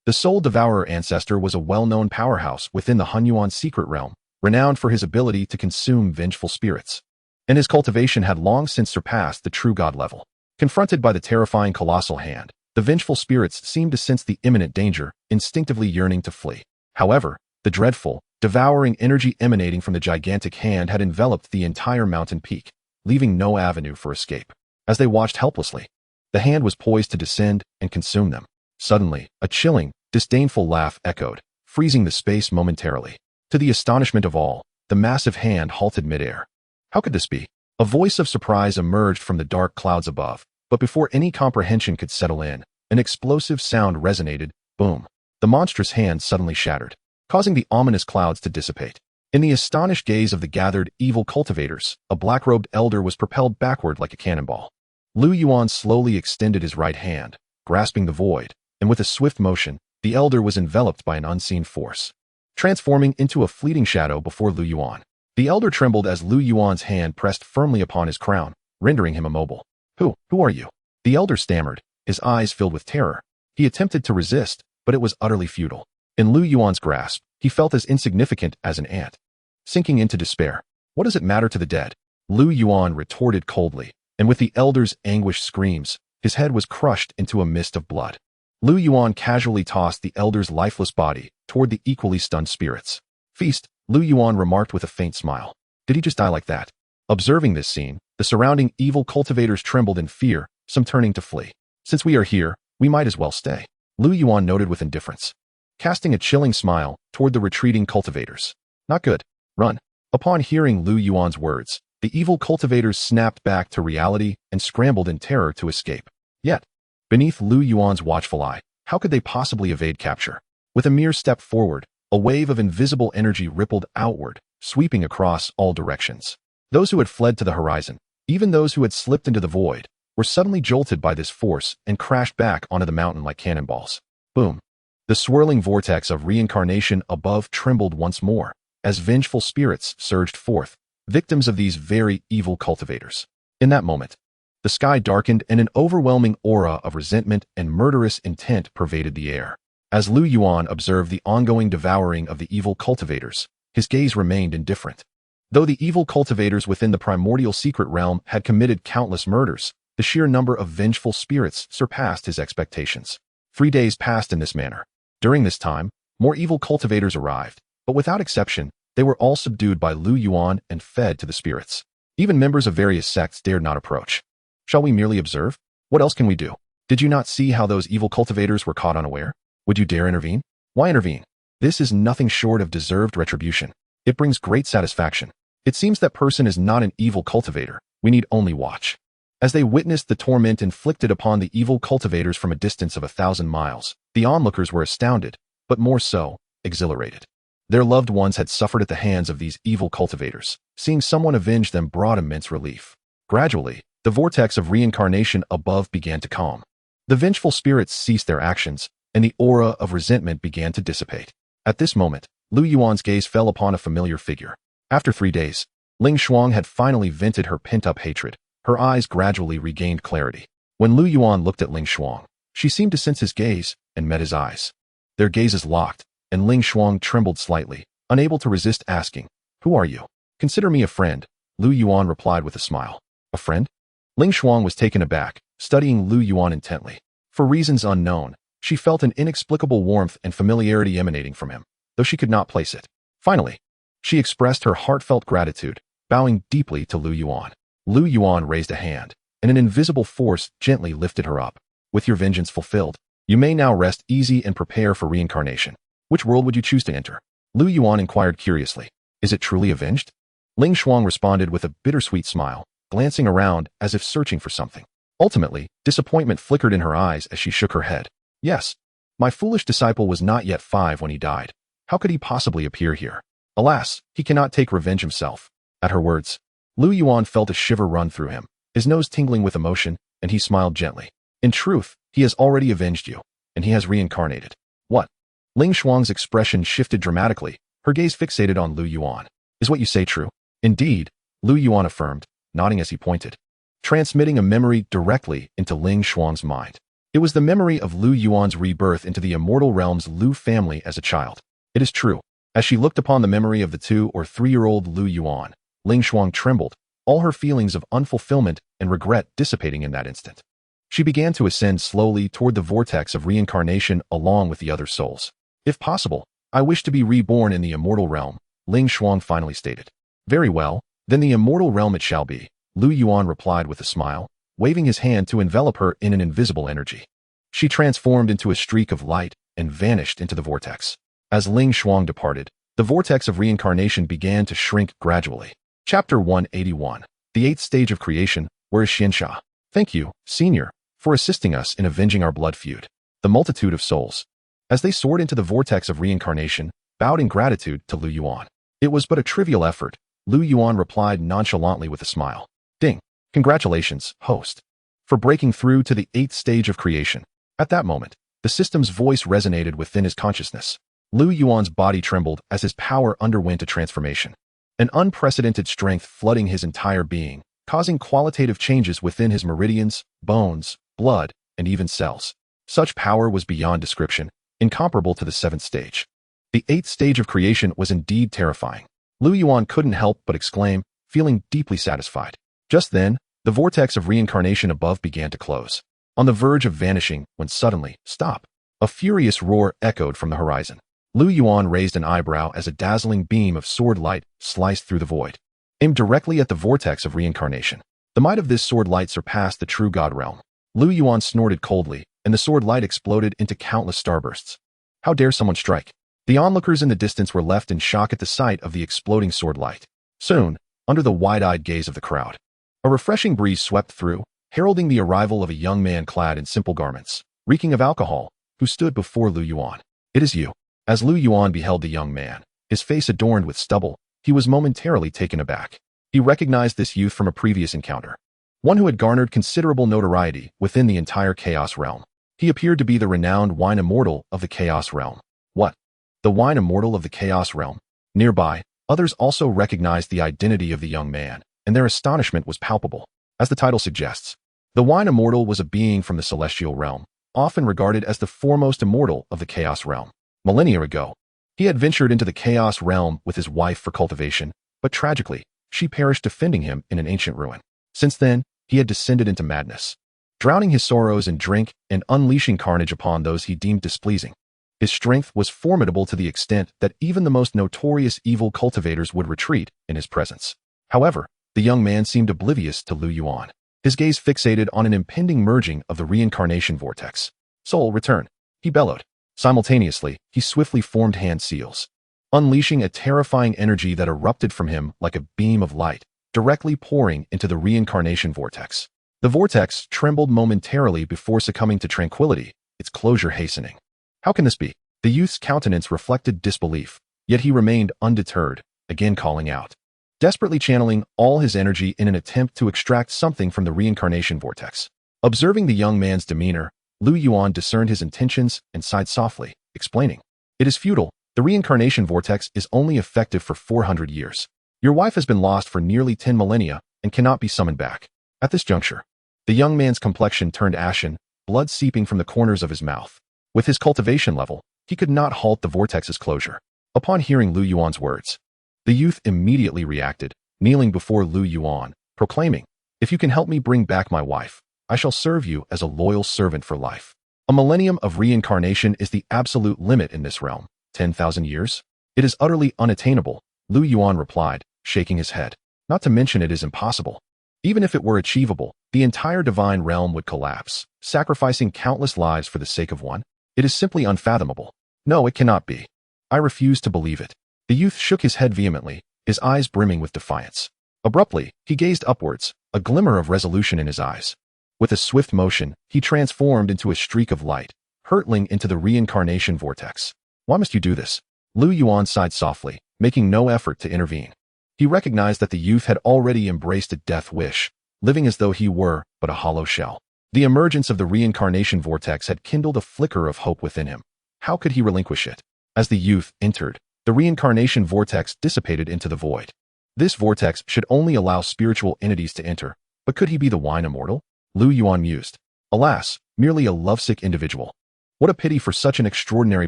The soul devourer ancestor was a well-known powerhouse within the Hunyuan secret realm, renowned for his ability to consume vengeful spirits, and his cultivation had long since surpassed the true god level. Confronted by the terrifying colossal hand, the vengeful spirits seemed to sense the imminent danger, instinctively yearning to flee. However, the dreadful, devouring energy emanating from the gigantic hand had enveloped the entire mountain peak, leaving no avenue for escape. As they watched helplessly, the hand was poised to descend and consume them. Suddenly, a chilling, disdainful laugh echoed, freezing the space momentarily. To the astonishment of all, the massive hand halted midair. How could this be? A voice of surprise emerged from the dark clouds above, but before any comprehension could settle in, an explosive sound resonated. Boom. The monstrous hand suddenly shattered, causing the ominous clouds to dissipate. In the astonished gaze of the gathered evil cultivators, a black-robed elder was propelled backward like a cannonball. Lu Yuan slowly extended his right hand, grasping the void, and with a swift motion, the elder was enveloped by an unseen force, transforming into a fleeting shadow before Lu Yuan. The elder trembled as Lu Yuan's hand pressed firmly upon his crown, rendering him immobile. Who are you?" The elder stammered, his eyes filled with terror. He attempted to resist, but it was utterly futile. In Lu Yuan's grasp, he felt as insignificant as an ant, sinking into despair. "What does it matter to the dead?" Lu Yuan retorted coldly, and with the elder's anguished screams, his head was crushed into a mist of blood. Lu Yuan casually tossed the elder's lifeless body toward the equally stunned spirits. "Feast," Lu Yuan remarked with a faint smile. "Did he just die like that?" Observing this scene, the surrounding evil cultivators trembled in fear, some turning to flee. "Since we are here, we might as well stay," Lu Yuan noted with indifference, casting a chilling smile toward the retreating cultivators. "Not good. Run." Upon hearing Lu Yuan's words, the evil cultivators snapped back to reality and scrambled in terror to escape. Yet, beneath Lu Yuan's watchful eye, how could they possibly evade capture? With a mere step forward, a wave of invisible energy rippled outward, sweeping across all directions. Those who had fled to the horizon, even those who had slipped into the void, were suddenly jolted by this force and crashed back onto the mountain like cannonballs. Boom. The swirling vortex of reincarnation above trembled once more, as vengeful spirits surged forth, victims of these very evil cultivators. In that moment, The sky darkened and an overwhelming aura of resentment and murderous intent pervaded the air. As Lu Yuan observed the ongoing devouring of the evil cultivators, his gaze remained indifferent. Though the evil cultivators within the primordial secret realm had committed countless murders, the sheer number of vengeful spirits surpassed his expectations. 3 days passed in this manner. During this time, more evil cultivators arrived, but without exception, they were all subdued by Lu Yuan and fed to the spirits. Even members of various sects dared not approach. Shall we merely observe? What else can we do? Did you not see how those evil cultivators were caught unaware? Would you dare intervene? Why intervene? This is nothing short of deserved retribution. It brings great satisfaction. It seems that person is not an evil cultivator. We need only watch. As they witnessed the torment inflicted upon the evil cultivators from a distance of 1,000 miles, the onlookers were astounded, but more so, exhilarated. Their loved ones had suffered at the hands of these evil cultivators. Seeing someone avenge them brought immense relief. Gradually, the vortex of reincarnation above began to calm. The vengeful spirits ceased their actions, and the aura of resentment began to dissipate. At this moment, Lu Yuan's gaze fell upon a familiar figure. After 3 days, Ling Shuang had finally vented her pent-up hatred. Her eyes gradually regained clarity. When Lu Yuan looked at Ling Shuang, she seemed to sense his gaze and met his eyes. Their gazes locked, and Ling Shuang trembled slightly, unable to resist asking, "Who are you?" "Consider me a friend," Lu Yuan replied with a smile. "A friend?" Ling Shuang was taken aback, studying Lu Yuan intently. For reasons unknown, she felt an inexplicable warmth and familiarity emanating from him, though she could not place it. Finally, she expressed her heartfelt gratitude, bowing deeply to Lu Yuan. Lu Yuan raised a hand, and an invisible force gently lifted her up. "With your vengeance fulfilled, you may now rest easy and prepare for reincarnation. Which world would you choose to enter?" Lu Yuan inquired curiously. "Is it truly avenged?" Ling Shuang responded with a bittersweet smile, glancing around as if searching for something. Ultimately, disappointment flickered in her eyes as she shook her head. "Yes. My foolish disciple was not yet 5 when he died. How could he possibly appear here? Alas, he cannot take revenge himself." At her words, Lu Yuan felt a shiver run through him, his nose tingling with emotion, and he smiled gently. "In truth, he has already avenged you, and he has reincarnated." "What?" Ling Shuang's expression shifted dramatically, her gaze fixated on Lu Yuan. "Is what you say true?" "Indeed," Lu Yuan affirmed, nodding as he pointed, transmitting a memory directly into Ling Shuang's mind. It was the memory of Lu Yuan's rebirth into the immortal realm's Lu family as a child. It is true. As she looked upon the memory of the 2 or 3-year-old Lu Yuan, Ling Shuang trembled, all her feelings of unfulfillment and regret dissipating in that instant. She began to ascend slowly toward the vortex of reincarnation along with the other souls. "If possible, I wish to be reborn in the immortal realm," Ling Shuang finally stated. "Very well, then the immortal realm it shall be," Lu Yuan replied with a smile, waving his hand to envelop her in an invisible energy. She transformed into a streak of light and vanished into the vortex. As Ling Shuang departed, the vortex of reincarnation began to shrink gradually. Chapter 181. The 8th Stage of Creation, Where is Xianxia? "Thank you, Senior, for assisting us in avenging our blood feud." The multitude of souls, as they soared into the vortex of reincarnation, bowed in gratitude to Lu Yuan. "It was but a trivial effort," Lu Yuan replied nonchalantly with a smile. "Ding. Congratulations, host, for breaking through to the 8th stage of creation." At that moment, the system's voice resonated within his consciousness. Lu Yuan's body trembled as his power underwent a transformation. An unprecedented strength flooding his entire being, causing qualitative changes within his meridians, bones, blood, and even cells. Such power was beyond description, incomparable to the 7th stage. The 8th stage of creation was indeed terrifying. Lu Yuan couldn't help but exclaim, feeling deeply satisfied. Just then, the vortex of reincarnation above began to close, on the verge of vanishing when suddenly, stop! A furious roar echoed from the horizon. Lu Yuan raised an eyebrow as a dazzling beam of sword light sliced through the void, aimed directly at the vortex of reincarnation. The might of this sword light surpassed the true god realm. Lu Yuan snorted coldly, and the sword light exploded into countless starbursts. How dare someone strike? The onlookers in the distance were left in shock at the sight of the exploding sword light. Soon, under the wide-eyed gaze of the crowd, a refreshing breeze swept through, heralding the arrival of a young man clad in simple garments, reeking of alcohol, who stood before Lu Yuan. "It is you." As Lu Yuan beheld the young man, his face adorned with stubble, he was momentarily taken aback. He recognized this youth from a previous encounter, one who had garnered considerable notoriety within the entire Chaos realm. He appeared to be the renowned wine immortal of the Chaos realm. What? The wine immortal of the Chaos realm? Nearby, others also recognized the identity of the young man, and their astonishment was palpable. As the title suggests, The Wine Immortal was a being from the celestial realm, often regarded as the foremost immortal of the Chaos realm. Millennia ago, he had ventured into the Chaos realm with his wife for cultivation, but tragically, she perished defending him in an ancient ruin. Since then, he had descended into madness, drowning his sorrows in drink and unleashing carnage upon those he deemed displeasing. His strength was formidable to the extent that even the most notorious evil cultivators would retreat in his presence. However, the young man seemed oblivious to Lu Yuan, his gaze fixated on an impending merging of the reincarnation vortex. Soul, return, he bellowed. Simultaneously, he swiftly formed hand seals, unleashing a terrifying energy that erupted from him like a beam of light, directly pouring into the reincarnation vortex. The vortex trembled momentarily before succumbing to tranquility, its closure hastening. How can this be? The youth's countenance reflected disbelief, yet he remained undeterred, again calling out, desperately channeling all his energy in an attempt to extract something from the reincarnation vortex. Observing the young man's demeanor, Lu Yuan discerned his intentions and sighed softly, explaining, "It is futile. The reincarnation vortex is only effective for 400 years. Your wife has been lost for nearly 10 millennia and cannot be summoned back." At this juncture, the young man's complexion turned ashen, blood seeping from the corners of his mouth. With his cultivation level, he could not halt the vortex's closure. Upon hearing Lu Yuan's words, the youth immediately reacted, kneeling before Lu Yuan, proclaiming, "If you can help me bring back my wife, I shall serve you as a loyal servant for life." A millennium of reincarnation is the absolute limit in this realm. 10,000 years? It is utterly unattainable, Lu Yuan replied, shaking his head. Not to mention it is impossible. Even if it were achievable, the entire divine realm would collapse, sacrificing countless lives for the sake of one. It is simply unfathomable. No, it cannot be. I refuse to believe it. The youth shook his head vehemently, his eyes brimming with defiance. Abruptly, he gazed upwards, a glimmer of resolution in his eyes. With a swift motion, he transformed into a streak of light, hurtling into the reincarnation vortex. Why must you do this? Lu Yuan sighed softly, making no effort to intervene. He recognized that the youth had already embraced a death wish, living as though he were but a hollow shell. The emergence of the reincarnation vortex had kindled a flicker of hope within him. How could he relinquish it? As the youth entered, the reincarnation vortex dissipated into the void. This vortex should only allow spiritual entities to enter, but could he be the Wine Immortal? Lu Yuan mused. Alas, merely a lovesick individual. What a pity for such an extraordinary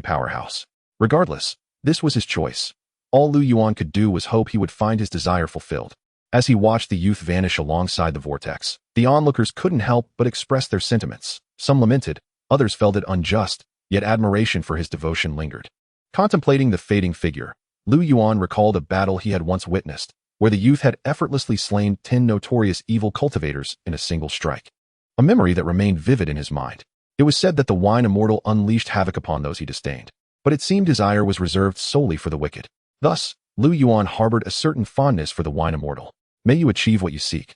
powerhouse. Regardless, this was his choice. All Lu Yuan could do was hope he would find his desire fulfilled. As he watched the youth vanish alongside the vortex, the onlookers couldn't help but express their sentiments. Some lamented, others felt it unjust, yet admiration for his devotion lingered. Contemplating the fading figure, Lu Yuan recalled a battle he had once witnessed, where the youth had effortlessly slain 10 notorious evil cultivators in a single strike. A memory that remained vivid in his mind. It was said that the Wine Immortal unleashed havoc upon those he disdained, but it seemed his ire was reserved solely for the wicked. Thus, Lu Yuan harbored a certain fondness for the Wine Immortal. May you achieve what you seek.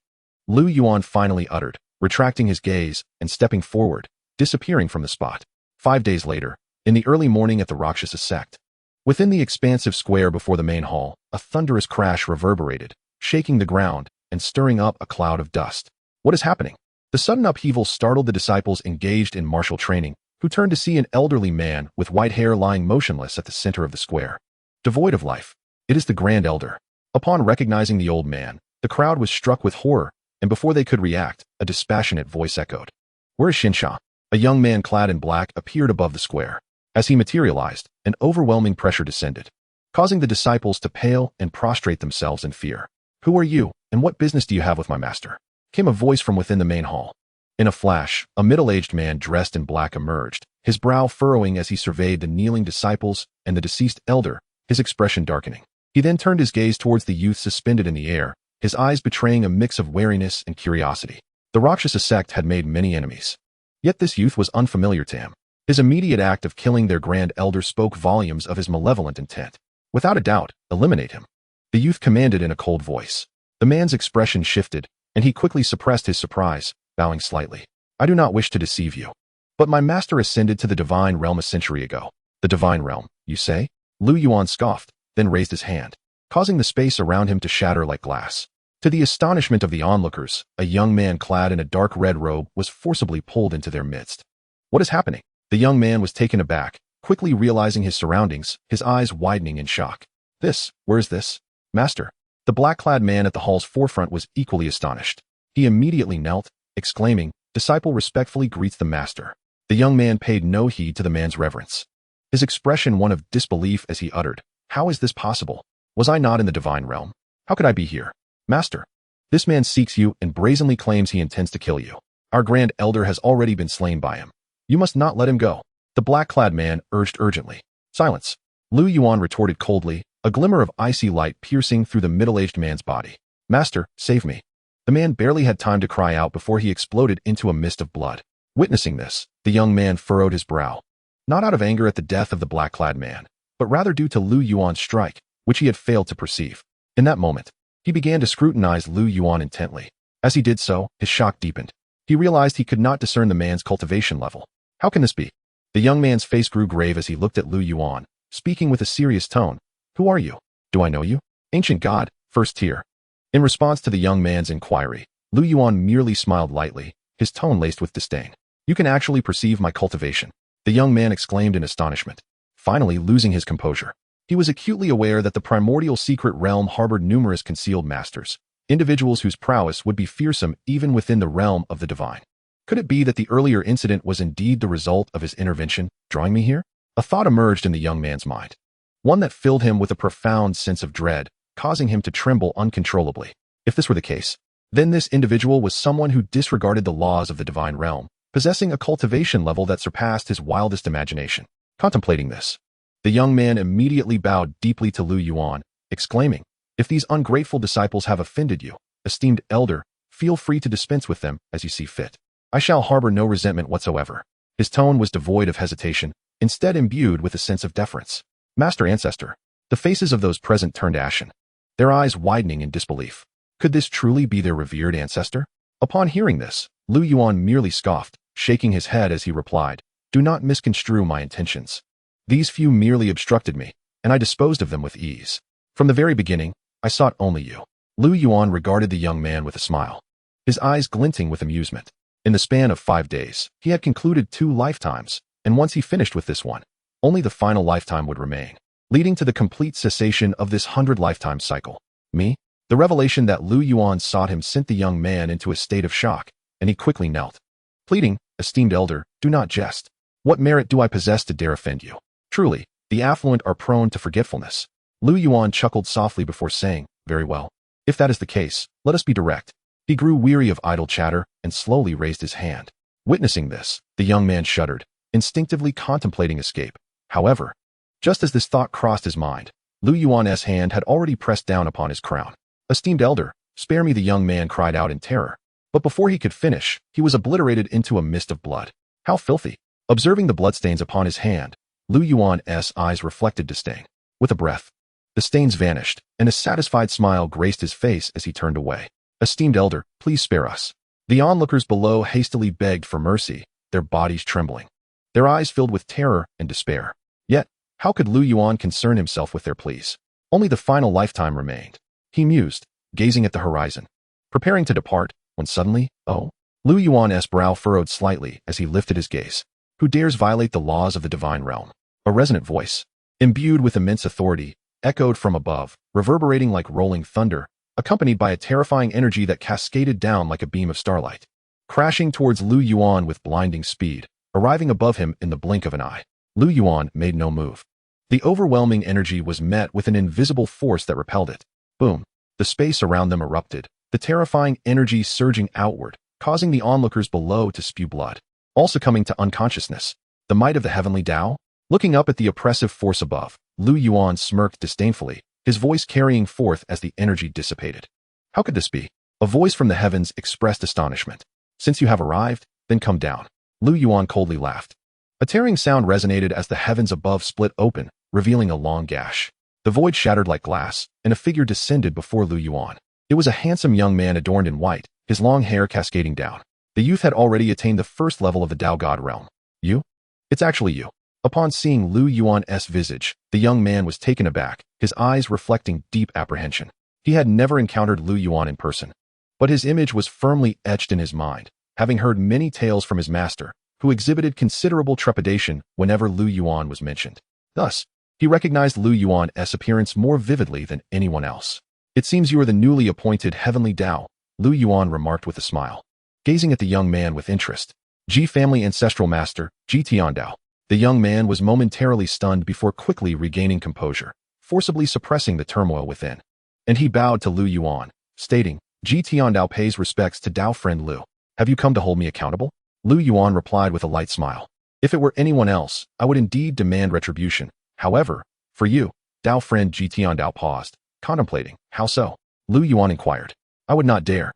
Lu Yuan finally uttered, retracting his gaze and stepping forward, disappearing from the spot. 5 days later, in the early morning at the Rakshasa sect, within the expansive square before the main hall, a thunderous crash reverberated, shaking the ground and stirring up a cloud of dust. What is happening? The sudden upheaval startled the disciples engaged in martial training, who turned to see an elderly man with white hair lying motionless at the center of the square. Devoid of life. It is the Grand Elder. Upon recognizing the old man, the crowd was struck with horror, and before they could react, a dispassionate voice echoed. Where is Xianxia? A young man clad in black appeared above the square. As he materialized, an overwhelming pressure descended, causing the disciples to pale and prostrate themselves in fear. Who are you, and what business do you have with my master? Came a voice from within the main hall. In a flash, a middle-aged man dressed in black emerged, his brow furrowing as he surveyed the kneeling disciples and the deceased elder, his expression darkening. He then turned his gaze towards the youth suspended in the air, his eyes betraying a mix of wariness and curiosity. The Rakshasa sect had made many enemies. Yet this youth was unfamiliar to him. His immediate act of killing their Grand Elder spoke volumes of his malevolent intent. Without a doubt, eliminate him. The youth commanded in a cold voice. The man's expression shifted, and he quickly suppressed his surprise, bowing slightly. I do not wish to deceive you, but my master ascended to the divine realm a century ago. The divine realm, you say? Lu Yuan scoffed, then raised his hand, causing the space around him to shatter like glass. To the astonishment of the onlookers, a young man clad in a dark red robe was forcibly pulled into their midst. What is happening? The young man was taken aback, quickly realizing his surroundings, his eyes widening in shock. Where is this? Master. The black-clad man at the hall's forefront was equally astonished. He immediately knelt, exclaiming, Disciple respectfully greets the master. The young man paid no heed to the man's reverence. His expression one of disbelief as he uttered, "How is this possible? Was I not in the divine realm? How could I be here? Master, this man seeks you and brazenly claims he intends to kill you. Our grand elder has already been slain by him. You must not let him go." The black-clad man urged urgently. "Silence." Lu Yuan retorted coldly, a glimmer of icy light piercing through the middle-aged man's body. "Master, save me." The man barely had time to cry out before he exploded into a mist of blood. Witnessing this, the young man furrowed his brow. Not out of anger at the death of the black-clad man, but rather due to Lu Yuan's strike, which he had failed to perceive. In that moment, he began to scrutinize Lu Yuan intently. As he did so, his shock deepened. He realized he could not discern the man's cultivation level. How can this be? The young man's face grew grave as he looked at Lu Yuan, speaking with a serious tone. "Who are you? Do I know you?" "Ancient god, first tier." In response to the young man's inquiry, Lu Yuan merely smiled lightly, his tone laced with disdain. "You can actually perceive my cultivation," the young man exclaimed in astonishment, finally losing his composure. He was acutely aware that the primordial secret realm harbored numerous concealed masters, individuals whose prowess would be fearsome even within the realm of the divine. Could it be that the earlier incident was indeed the result of his intervention, drawing me here? A thought emerged in the young man's mind, one that filled him with a profound sense of dread, causing him to tremble uncontrollably. If this were the case, then this individual was someone who disregarded the laws of the divine realm, possessing a cultivation level that surpassed his wildest imagination. Contemplating this, the young man immediately bowed deeply to Lu Yuan, exclaiming, "If these ungrateful disciples have offended you, esteemed elder, feel free to dispense with them as you see fit. I shall harbor no resentment whatsoever." His tone was devoid of hesitation, instead imbued with a sense of deference. "Master Ancestor." The faces of those present turned ashen, their eyes widening in disbelief. Could this truly be their revered ancestor? Upon hearing this, Lu Yuan merely scoffed, shaking his head as he replied, "Do not misconstrue my intentions. These few merely obstructed me, and I disposed of them with ease. From the very beginning, I sought only you." Lu Yuan regarded the young man with a smile, his eyes glinting with amusement. In the span of 5 days, he had concluded 2 lifetimes, and once he finished with this one, only the final lifetime would remain, leading to the complete cessation of this 100-lifetime cycle. Me? The revelation that Lu Yuan sought him sent the young man into a state of shock, and he quickly knelt, pleading, "Esteemed elder, do not jest. What merit do I possess to dare offend you? Truly, the affluent are prone to forgetfulness." Lu Yuan chuckled softly before saying, "Very well. If that is the case, let us be direct." He grew weary of idle chatter and slowly raised his hand. Witnessing this, the young man shuddered, instinctively contemplating escape. However, just as this thought crossed his mind, Lu Yuan's hand had already pressed down upon his crown. "Esteemed elder, spare me," the young man cried out in terror. But before he could finish, he was obliterated into a mist of blood. How filthy! Observing the bloodstains upon his hand, Lu Yuan's eyes reflected disdain. With a breath, the stains vanished, and a satisfied smile graced his face as he turned away. "Esteemed elder, please spare us." The onlookers below hastily begged for mercy, their bodies trembling, their eyes filled with terror and despair. Yet, how could Lu Yuan concern himself with their pleas? Only the final lifetime remained. He mused, gazing at the horizon, preparing to depart, when suddenly, Lu Yuan's brow furrowed slightly as he lifted his gaze. Who dares violate the laws of the divine realm? A resonant voice, imbued with immense authority, echoed from above, reverberating like rolling thunder, accompanied by a terrifying energy that cascaded down like a beam of starlight, crashing towards Lu Yuan with blinding speed, arriving above him in the blink of an eye. Lu Yuan made no move. The overwhelming energy was met with an invisible force that repelled it. Boom! The space around them erupted, the terrifying energy surging outward, causing the onlookers below to spew blood, all succumbing to unconsciousness. The might of the heavenly Tao? Looking up at the oppressive force above, Lu Yuan smirked disdainfully, his voice carrying forth as the energy dissipated. "How could this be?" A voice from the heavens expressed astonishment. "Since you have arrived, then come down." Lu Yuan coldly laughed. A tearing sound resonated as the heavens above split open, revealing a long gash. The void shattered like glass, and a figure descended before Lu Yuan. It was a handsome young man adorned in white, his long hair cascading down. The youth had already attained the first level of the Tao God realm. "You? It's actually you." Upon seeing Lu Yuan's visage, the young man was taken aback, his eyes reflecting deep apprehension. He had never encountered Lu Yuan in person, but his image was firmly etched in his mind, having heard many tales from his master, who exhibited considerable trepidation whenever Lu Yuan was mentioned. Thus, he recognized Lu Yuan's appearance more vividly than anyone else. "It seems you are the newly appointed heavenly Tao," Lu Yuan remarked with a smile. gazing at the young man with interest. Ji family ancestral master, Ji Tiandao. The young man was momentarily stunned before quickly regaining composure, forcibly suppressing the turmoil within. And he bowed to Lu Yuan, stating, Ji Tiandao pays respects to Dao friend Lu. Have you come to hold me accountable? Lu Yuan replied with a light smile. If it were anyone else, I would indeed demand retribution. However, for you, Dao friend Ji Tiandao paused, contemplating. How so? Lu Yuan inquired. I would not dare.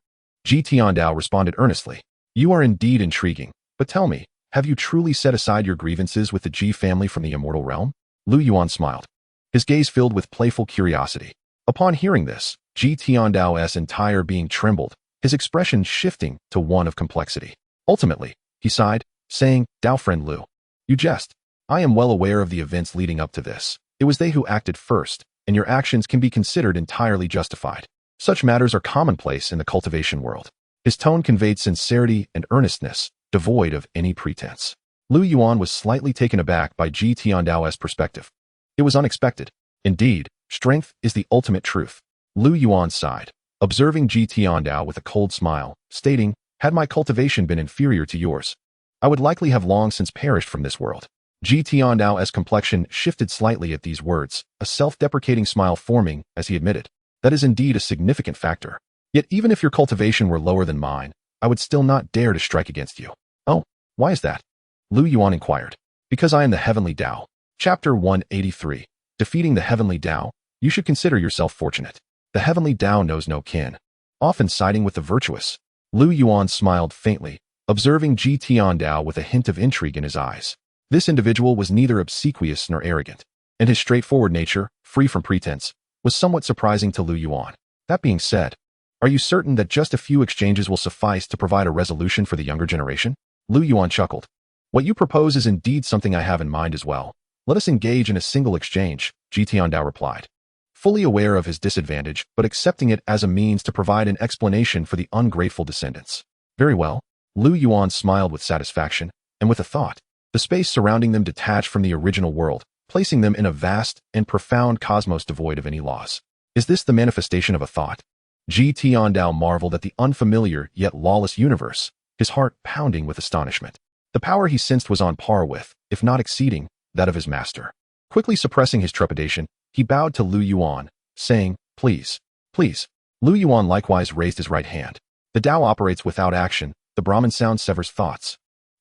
Ji Tiandao responded earnestly. You are indeed intriguing, but tell me, have you truly set aside your grievances with the Ji family from the immortal realm? Lu Yuan smiled, his gaze filled with playful curiosity. Upon hearing this, Ji Tiandao's entire being trembled, his expression shifting to one of complexity. Ultimately, he sighed, saying, Dao friend Lu, you jest. I am well aware of the events leading up to this. It was they who acted first, and your actions can be considered entirely justified. Such matters are commonplace in the cultivation world. His tone conveyed sincerity and earnestness, devoid of any pretense. Lu Yuan was slightly taken aback by Ji Tiandao's perspective. It was unexpected. Indeed, strength is the ultimate truth. Lu Yuan sighed, observing Ji Tiandao with a cold smile, stating, had my cultivation been inferior to yours, I would likely have long since perished from this world. Ji Tiandao's complexion shifted slightly at these words, a self-deprecating smile forming as he admitted, that is indeed a significant factor. Yet even if your cultivation were lower than mine, I would still not dare to strike against you. Oh, why is that? Lu Yuan inquired. Because I am the Heavenly Dao. Chapter 183. Defeating the Heavenly Dao, you should consider yourself fortunate. The Heavenly Dao knows no kin. Often siding with the virtuous. Lu Yuan smiled faintly, observing Ji Tiandao with a hint of intrigue in his eyes. This individual was neither obsequious nor arrogant, and his straightforward nature, free from pretense, was somewhat surprising to Lu Yuan. That being said, are you certain that just a few exchanges will suffice to provide a resolution for the younger generation? Lu Yuan chuckled. What you propose is indeed something I have in mind as well. Let us engage in a single exchange, Ji Tiandao replied, fully aware of his disadvantage but accepting it as a means to provide an explanation for the ungrateful descendants. Very well. Lu Yuan smiled with satisfaction, and with a thought. The space surrounding them detached from the original world, placing them in a vast and profound cosmos devoid of any laws. Is this the manifestation of a thought? Ji Tiandao marveled at the unfamiliar yet lawless universe, his heart pounding with astonishment. The power he sensed was on par with, if not exceeding, that of his master. Quickly suppressing his trepidation, he bowed to Lu Yuan, saying, Please, please. Lu Yuan likewise raised his right hand. The Tao operates without action, the Brahman sound severs thoughts.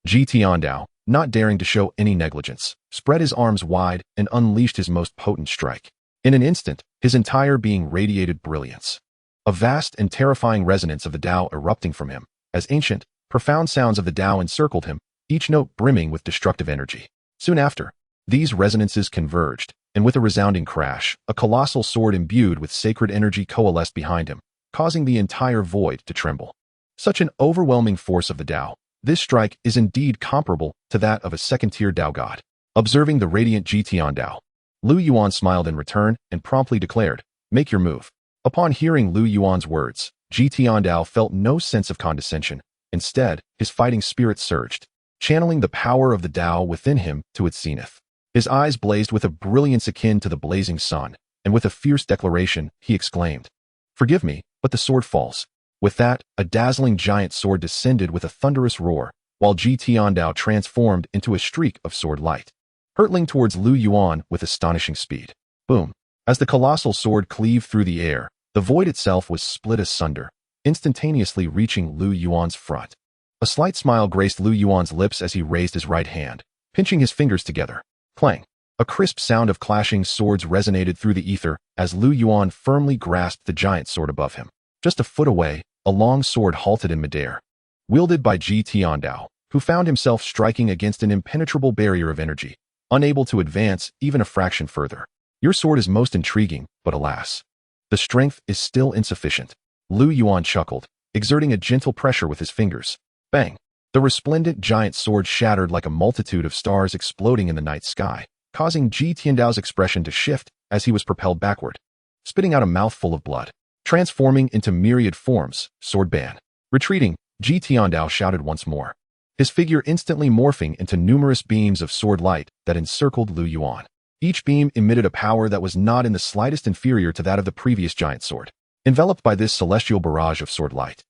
Ji Tiandao, not daring to show any negligence, spread his arms wide and unleashed his most potent strike. In an instant, his entire being radiated brilliance. A vast and terrifying resonance of the Tao erupting from him, as ancient, profound sounds of the Tao encircled him, each note brimming with destructive energy. Soon after, these resonances converged, and with a resounding crash, a colossal sword imbued with sacred energy coalesced behind him, causing the entire void to tremble. Such an overwhelming force of the Tao, this strike is indeed comparable to that of a second-tier Tao god. Observing the radiant Ji Tiandao, Lu Yuan smiled in return and promptly declared, Make your move. Upon hearing Lu Yuan's words, Ji Tiandao felt no sense of condescension. Instead, his fighting spirit surged, channeling the power of the Tao within him to its zenith. His eyes blazed with a brilliance akin to the blazing sun, and with a fierce declaration, he exclaimed, Forgive me, but the sword falls. With that, a dazzling giant sword descended with a thunderous roar, while Ji Tiandao transformed into a streak of sword light, hurtling towards Lu Yuan with astonishing speed. Boom! As the colossal sword cleaved through the air, the void itself was split asunder, instantaneously reaching Lu Yuan's front. A slight smile graced Lu Yuan's lips as he raised his right hand, pinching his fingers together. Clang! A crisp sound of clashing swords resonated through the ether as Lu Yuan firmly grasped the giant sword above him. Just a foot away, a long sword halted in midair, wielded by Ji Tiandao, who found himself striking against an impenetrable barrier of energy, unable to advance even a fraction further. Your sword is most intriguing, but alas, the strength is still insufficient. Lu Yuan chuckled, exerting a gentle pressure with his fingers. Bang! The resplendent giant sword shattered like a multitude of stars exploding in the night sky, causing Ji Tiandao's expression to shift as he was propelled backward, spitting out a mouthful of blood. Transforming into myriad forms, sword ban. Retreating, Ji Tiandao shouted once more, his figure instantly morphing into numerous beams of sword light that encircled Lu Yuan. Each beam emitted a power that was not in the slightest inferior to that of the previous giant sword. Enveloped by this celestial barrage of sword light,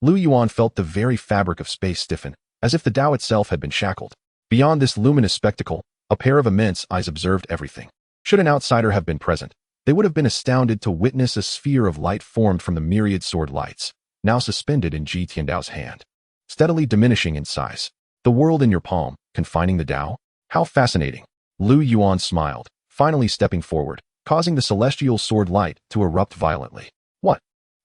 Lu Yuan felt the very fabric of space stiffen, as if the Tao itself had been shackled. Beyond this luminous spectacle, a pair of immense eyes observed everything. Should an outsider have been present, they would have been astounded to witness a sphere of light formed from the myriad sword lights, now suspended in Ji Tiandao's hand, steadily diminishing in size. The world in your palm, confining the Tao? How fascinating. Lu Yuan smiled, finally stepping forward, causing the celestial sword light to erupt violently. What?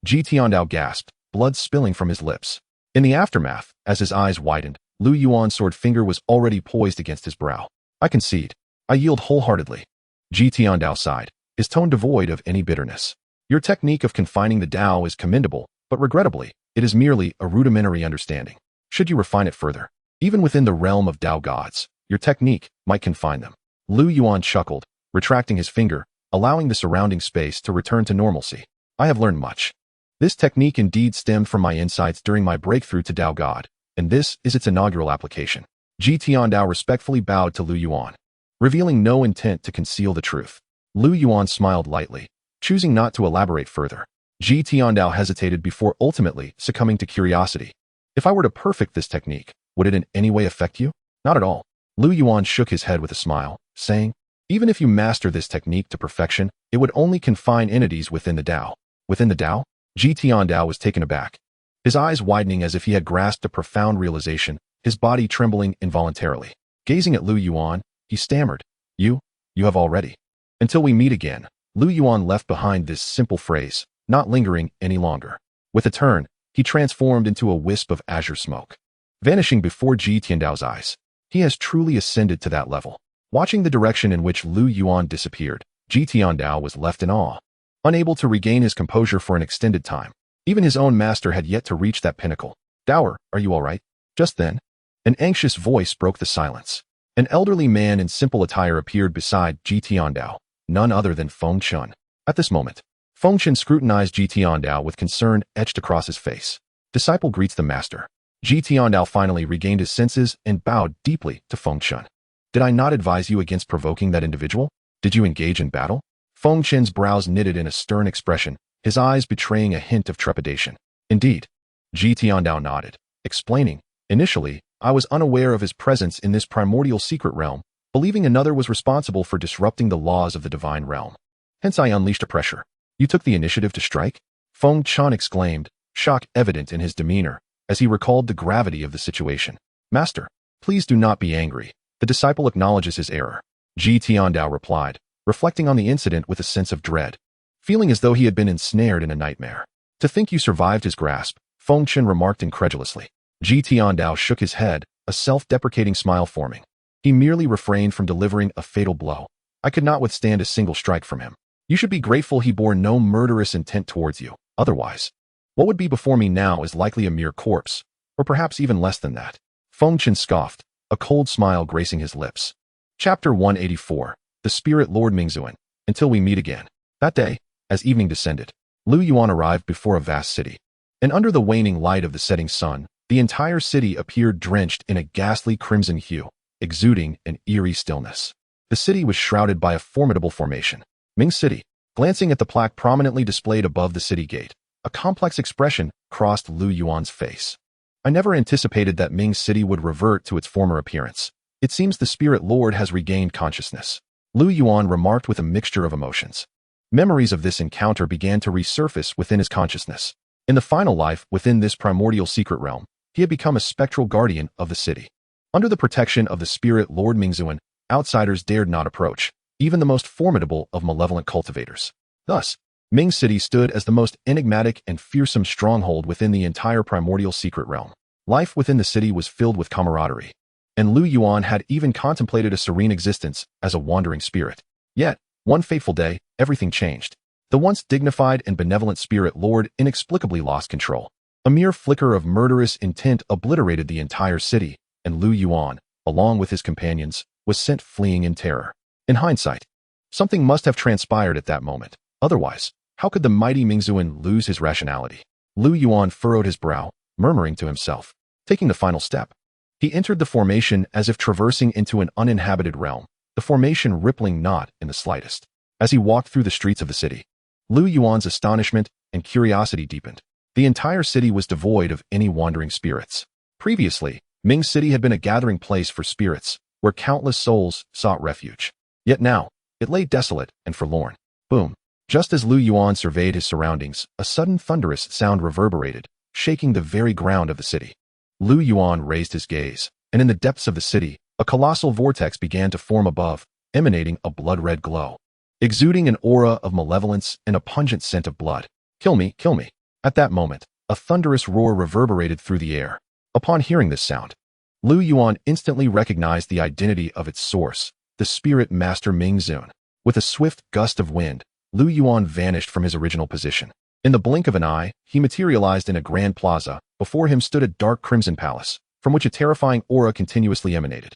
Ji Tiandao gasped, blood spilling from his lips. In the aftermath, as his eyes widened, Lu Yuan's sword finger was already poised against his brow. I concede. I yield wholeheartedly. Ji Tiandao sighed, his tone devoid of any bitterness. Your technique of confining the Tao is commendable, but regrettably, it is merely a rudimentary understanding. Should you refine it further, even within the realm of Tao gods, your technique might confine them. Lu Yuan chuckled, retracting his finger, allowing the surrounding space to return to normalcy. I have learned much. This technique indeed stemmed from my insights during my breakthrough to Tao God, and this is its inaugural application. Ji Tiandao respectfully bowed to Lu Yuan, revealing no intent to conceal the truth. Lu Yuan smiled lightly, choosing not to elaborate further. Ji Tiandao hesitated before ultimately succumbing to curiosity. If I were to perfect this technique, would it in any way affect you? Not at all. Lu Yuan shook his head with a smile, saying, even if you master this technique to perfection, it would only confine entities within the Tao. Within the Tao? Ji Tiandao was taken aback, his eyes widening as if he had grasped a profound realization, his body trembling involuntarily. Gazing at Lu Yuan, he stammered, You have already. Until we meet again. Lu Yuan left behind this simple phrase, not lingering any longer. With a turn, he transformed into a wisp of azure smoke, vanishing before Ji Tiandao's eyes. He has truly ascended to that level. Watching the direction in which Lu Yuan disappeared, Ji Tiandao was left in awe, unable to regain his composure for an extended time. Even his own master had yet to reach that pinnacle. Dower, are you all right? Just then, an anxious voice broke the silence. An elderly man in simple attire appeared beside Ji Tiandao, none other than Feng Chun. At this moment, Feng Chun scrutinized Ji Tiandao with concern etched across his face. Disciple greets the master. Ji Tiandao finally regained his senses and bowed deeply to Feng Chun. Did I not advise you against provoking that individual? Did you engage in battle? Feng Chun's brows knitted in a stern expression, his eyes betraying a hint of trepidation. Indeed. Ji Tiandao nodded, explaining, initially, I was unaware of his presence in this primordial secret realm, believing another was responsible for disrupting the laws of the divine realm. Hence I unleashed a pressure. You took the initiative to strike? Feng Chun exclaimed, shock evident in his demeanor, as he recalled the gravity of the situation. Master, please do not be angry. The disciple acknowledges his error. Ji Tiandao replied, reflecting on the incident with a sense of dread, feeling as though he had been ensnared in a nightmare. To think you survived his grasp, Feng Chun remarked incredulously. Ji Tiandao shook his head, a self-deprecating smile forming. He merely refrained from delivering a fatal blow. I could not withstand a single strike from him. You should be grateful he bore no murderous intent towards you. Otherwise, what would be before me now is likely a mere corpse, or perhaps even less than that. Feng Chun scoffed, a cold smile gracing his lips. Chapter 184. The Spirit Lord Mingzuan. Until we meet again. That day, as evening descended, Lu Yuan arrived before a vast city. And under the waning light of the setting sun, the entire city appeared drenched in a ghastly crimson hue, exuding an eerie stillness. The city was shrouded by a formidable formation. Ming City. Glancing at the plaque prominently displayed above the city gate, a complex expression crossed Lu Yuan's face. I never anticipated that Ming City would revert to its former appearance. It seems the Spirit Lord has regained consciousness. Lu Yuan remarked with a mixture of emotions. Memories of this encounter began to resurface within his consciousness. In the final life within this primordial secret realm, he had become a spectral guardian of the city. Under the protection of the Spirit Lord Mingzuan, outsiders dared not approach, even the most formidable of malevolent cultivators. Thus, Ming City stood as the most enigmatic and fearsome stronghold within the entire primordial secret realm. Life within the city was filled with camaraderie, and Lu Yuan had even contemplated a serene existence as a wandering spirit. Yet, one fateful day, everything changed. The once dignified and benevolent Spirit Lord inexplicably lost control. A mere flicker of murderous intent obliterated the entire city, and Lu Yuan, along with his companions, was sent fleeing in terror. In hindsight, something must have transpired at that moment. Otherwise, how could the mighty Mingzuan lose his rationality? Lu Yuan furrowed his brow, murmuring to himself. Taking the final step, he entered the formation as if traversing into an uninhabited realm, the formation rippling not in the slightest. As he walked through the streets of the city, Lu Yuan's astonishment and curiosity deepened. The entire city was devoid of any wandering spirits. Previously, Ming City had been a gathering place for spirits, where countless souls sought refuge. Yet now, it lay desolate and forlorn. Boom. Just as Lu Yuan surveyed his surroundings, a sudden thunderous sound reverberated, shaking the very ground of the city. Lu Yuan raised his gaze, and in the depths of the city, a colossal vortex began to form above, emanating a blood-red glow, exuding an aura of malevolence and a pungent scent of blood. Kill me, kill me. At that moment, a thunderous roar reverberated through the air. Upon hearing this sound, Lu Yuan instantly recognized the identity of its source, the spirit master Ming Zun. With a swift gust of wind, Lu Yuan vanished from his original position. In the blink of an eye, he materialized in a grand plaza. Before him stood a dark crimson palace, from which a terrifying aura continuously emanated.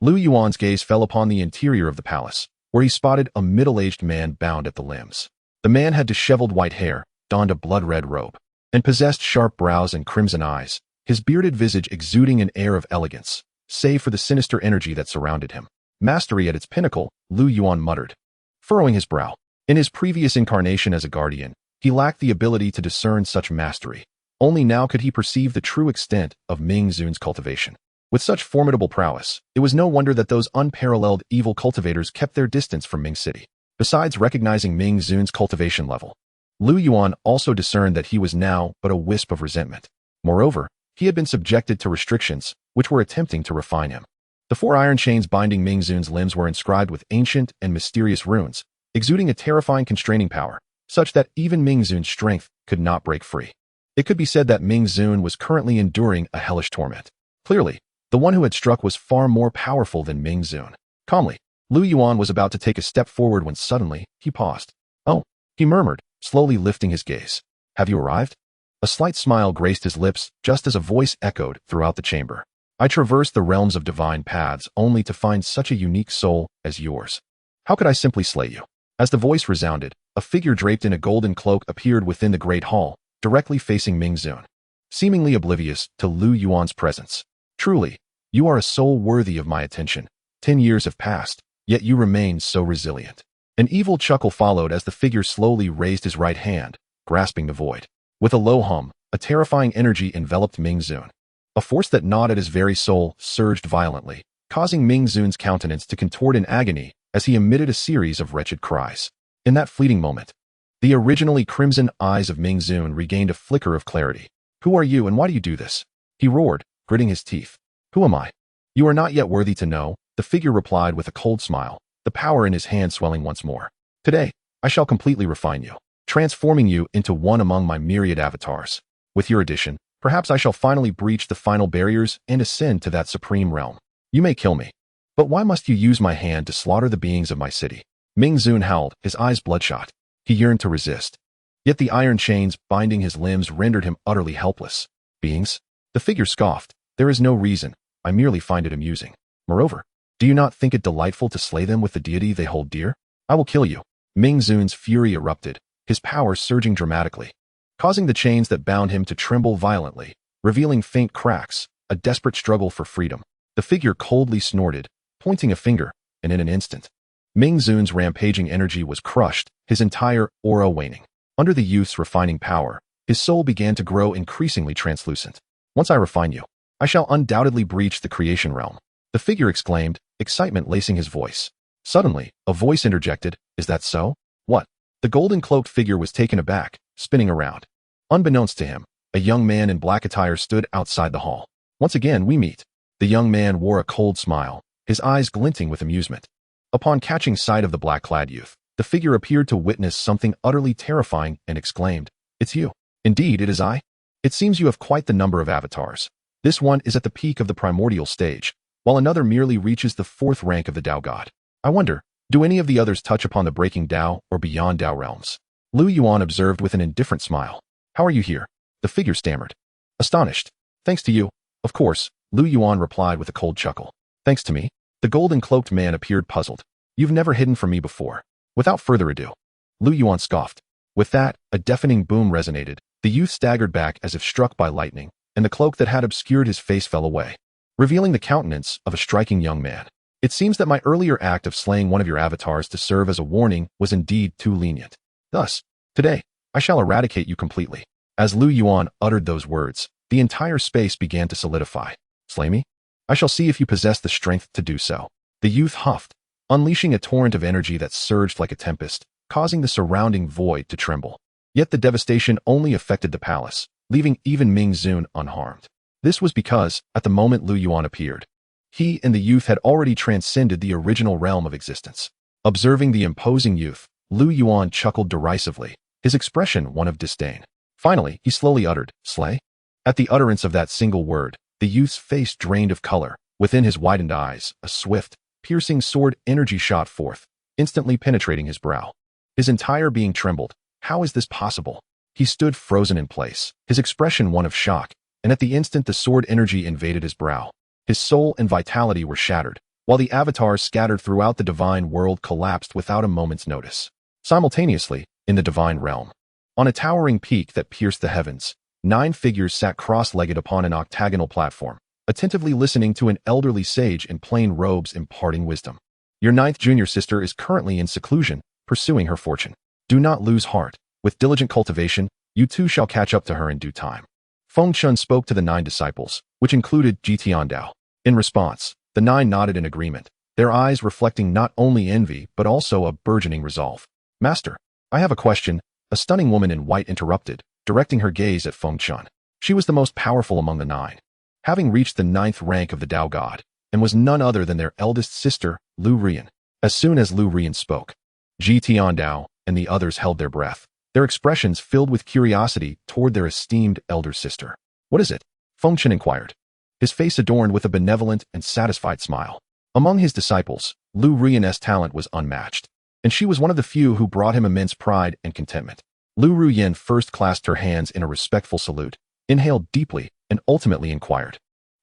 Lu Yuan's gaze fell upon the interior of the palace, where he spotted a middle-aged man bound at the limbs. The man had disheveled white hair, donned a blood-red robe, and possessed sharp brows and crimson eyes, his bearded visage exuding an air of elegance, save for the sinister energy that surrounded him. Mastery at its pinnacle, Lu Yuan muttered, furrowing his brow. In his previous incarnation as a guardian, he lacked the ability to discern such mastery. Only now could he perceive the true extent of Ming Zun's cultivation. With such formidable prowess, it was no wonder that those unparalleled evil cultivators kept their distance from Ming City. Besides recognizing Ming Zun's cultivation level, Lu Yuan also discerned that he was now but a wisp of resentment. Moreover, he had been subjected to restrictions, which were attempting to refine him. The 4 iron chains binding Ming Zun's limbs were inscribed with ancient and mysterious runes, exuding a terrifying constraining power, such that even Ming Zun's strength could not break free. It could be said that Ming Zun was currently enduring a hellish torment. Clearly, the one who had struck was far more powerful than Ming Zun. Calmly, Lu Yuan was about to take a step forward when suddenly, he paused. Oh, he murmured, slowly lifting his gaze. Have you arrived? A slight smile graced his lips just as a voice echoed throughout the chamber. I traversed the realms of divine paths only to find such a unique soul as yours. How could I simply slay you? As the voice resounded, a figure draped in a golden cloak appeared within the great hall, directly facing Ming Zun, seemingly oblivious to Lu Yuan's presence. Truly, you are a soul worthy of my attention. 10 years have passed, yet you remain so resilient. An evil chuckle followed as the figure slowly raised his right hand, grasping the void. With a low hum, a terrifying energy enveloped Ming Zun. A force that gnawed at his very soul surged violently, causing Ming Zun's countenance to contort in agony as he emitted a series of wretched cries. In that fleeting moment, the originally crimson eyes of Ming Zun regained a flicker of clarity. Who are you and why do you do this? He roared, gritting his teeth. Who am I? You are not yet worthy to know, the figure replied with a cold smile, the power in his hand swelling once more. Today, I shall completely refine you, transforming you into one among my myriad avatars. With your addition, perhaps I shall finally breach the final barriers and ascend to that supreme realm. You may kill me, but why must you use my hand to slaughter the beings of my city? Ming Zun howled, his eyes bloodshot. He yearned to resist. Yet the iron chains binding his limbs rendered him utterly helpless. Beings? The figure scoffed. There is no reason. I merely find it amusing. Moreover, do you not think it delightful to slay them with the deity they hold dear? I will kill you. Ming Zun's fury erupted, his power surging dramatically, causing the chains that bound him to tremble violently, revealing faint cracks, a desperate struggle for freedom. The figure coldly snorted, pointing a finger, and in an instant, Ming Zun's rampaging energy was crushed, his entire aura waning. Under the youth's refining power, his soul began to grow increasingly translucent. Once I refine you, I shall undoubtedly breach the creation realm. The figure exclaimed, excitement lacing his voice. Suddenly, a voice interjected, is that so? What? The golden-cloaked figure was taken aback, spinning around. Unbeknownst to him, a young man in black attire stood outside the hall. Once again, we meet. The young man wore a cold smile, his eyes glinting with amusement. Upon catching sight of the black-clad youth, the figure appeared to witness something utterly terrifying and exclaimed, it's you. Indeed, it is I. It seems you have quite the number of avatars. This one is at the peak of the primordial stage, while another merely reaches the 4th rank of the Tao God. I wonder, do any of the others touch upon the breaking Tao or beyond Tao realms? Lu Yuan observed with an indifferent smile. How are you here? The figure stammered. Astonished. Thanks to you. Of course, Lu Yuan replied with a cold chuckle. Thanks to me? The golden-cloaked man appeared puzzled. You've never hidden from me before. Without further ado, Lu Yuan scoffed. With that, a deafening boom resonated. The youth staggered back as if struck by lightning, and the cloak that had obscured his face fell away, revealing the countenance of a striking young man. It seems that my earlier act of slaying one of your avatars to serve as a warning was indeed too lenient. Thus, today, I shall eradicate you completely. As Lu Yuan uttered those words, the entire space began to solidify. Slay me? I shall see if you possess the strength to do so. The youth huffed, unleashing a torrent of energy that surged like a tempest, causing the surrounding void to tremble. Yet the devastation only affected the palace, leaving even Ming Zun unharmed. This was because, at the moment Lu Yuan appeared, he and the youth had already transcended the original realm of existence. Observing the imposing youth, Lu Yuan chuckled derisively, his expression one of disdain. Finally, he slowly uttered, "Slay?" At the utterance of that single word, the youth's face drained of color. Within his widened eyes, a swift, piercing sword energy shot forth, instantly penetrating his brow. His entire being trembled. How is this possible? He stood frozen in place, his expression one of shock, and at the instant the sword energy invaded his brow, his soul and vitality were shattered, while the avatars scattered throughout the divine world collapsed without a moment's notice. Simultaneously, in the divine realm, on a towering peak that pierced the heavens, 9 figures sat cross-legged upon an octagonal platform, attentively listening to an elderly sage in plain robes imparting wisdom. Your 9th junior sister is currently in seclusion, pursuing her fortune. Do not lose heart. With diligent cultivation, you too shall catch up to her in due time. Feng Chun spoke to the 9 disciples, which included Tiandao. In response, the 9 nodded in agreement, their eyes reflecting not only envy but also a burgeoning resolve. Master, I have a question. A stunning woman in white interrupted, directing her gaze at Feng Chun. She was the most powerful among the 9, having reached the 9th rank of the Tao God, and was none other than their eldest sister, Lu Rian. As soon as Lu Rian spoke, Tiandao and the others held their breath, their expressions filled with curiosity toward their esteemed elder sister. What is it? Feng Chun inquired, his face adorned with a benevolent and satisfied smile. Among his disciples, Lu Rian's talent was unmatched, and she was one of the few who brought him immense pride and contentment. Lu Ruyan first clasped her hands in a respectful salute, inhaled deeply, and ultimately inquired,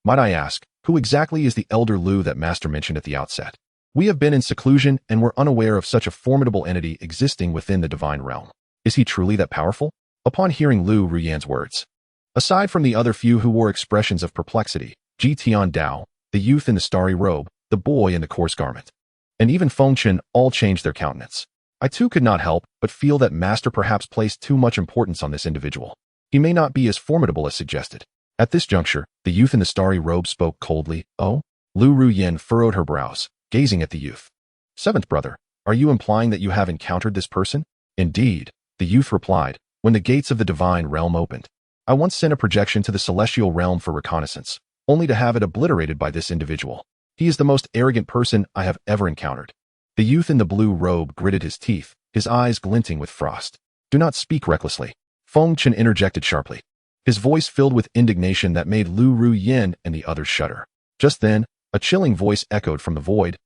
"Might I ask, who exactly is the elder Lu that Master mentioned at the outset? We have been in seclusion and were unaware of such a formidable entity existing within the divine realm. Is he truly that powerful?" Upon hearing Lu Ruyan's words, aside from the other few who wore expressions of perplexity, Tiandao, the youth in the starry robe, the boy in the coarse garment, and even Feng Chun all changed their countenance. I too could not help but feel that Master perhaps placed too much importance on this individual. He may not be as formidable as suggested. At this juncture, the youth in the starry robe spoke coldly. "Oh?" Lu Ruyan furrowed her brows, gazing at the youth. "7th brother, are you implying that you have encountered this person?" "Indeed," the youth replied, "when the gates of the divine realm opened, I once sent a projection to the celestial realm for reconnaissance, only to have it obliterated by this individual. He is the most arrogant person I have ever encountered." The youth in the blue robe gritted his teeth, his eyes glinting with frost. "Do not speak recklessly," Feng Chun interjected sharply, his voice filled with indignation that made Lu Ruyan and the others shudder. Just then, a chilling voice echoed from the void,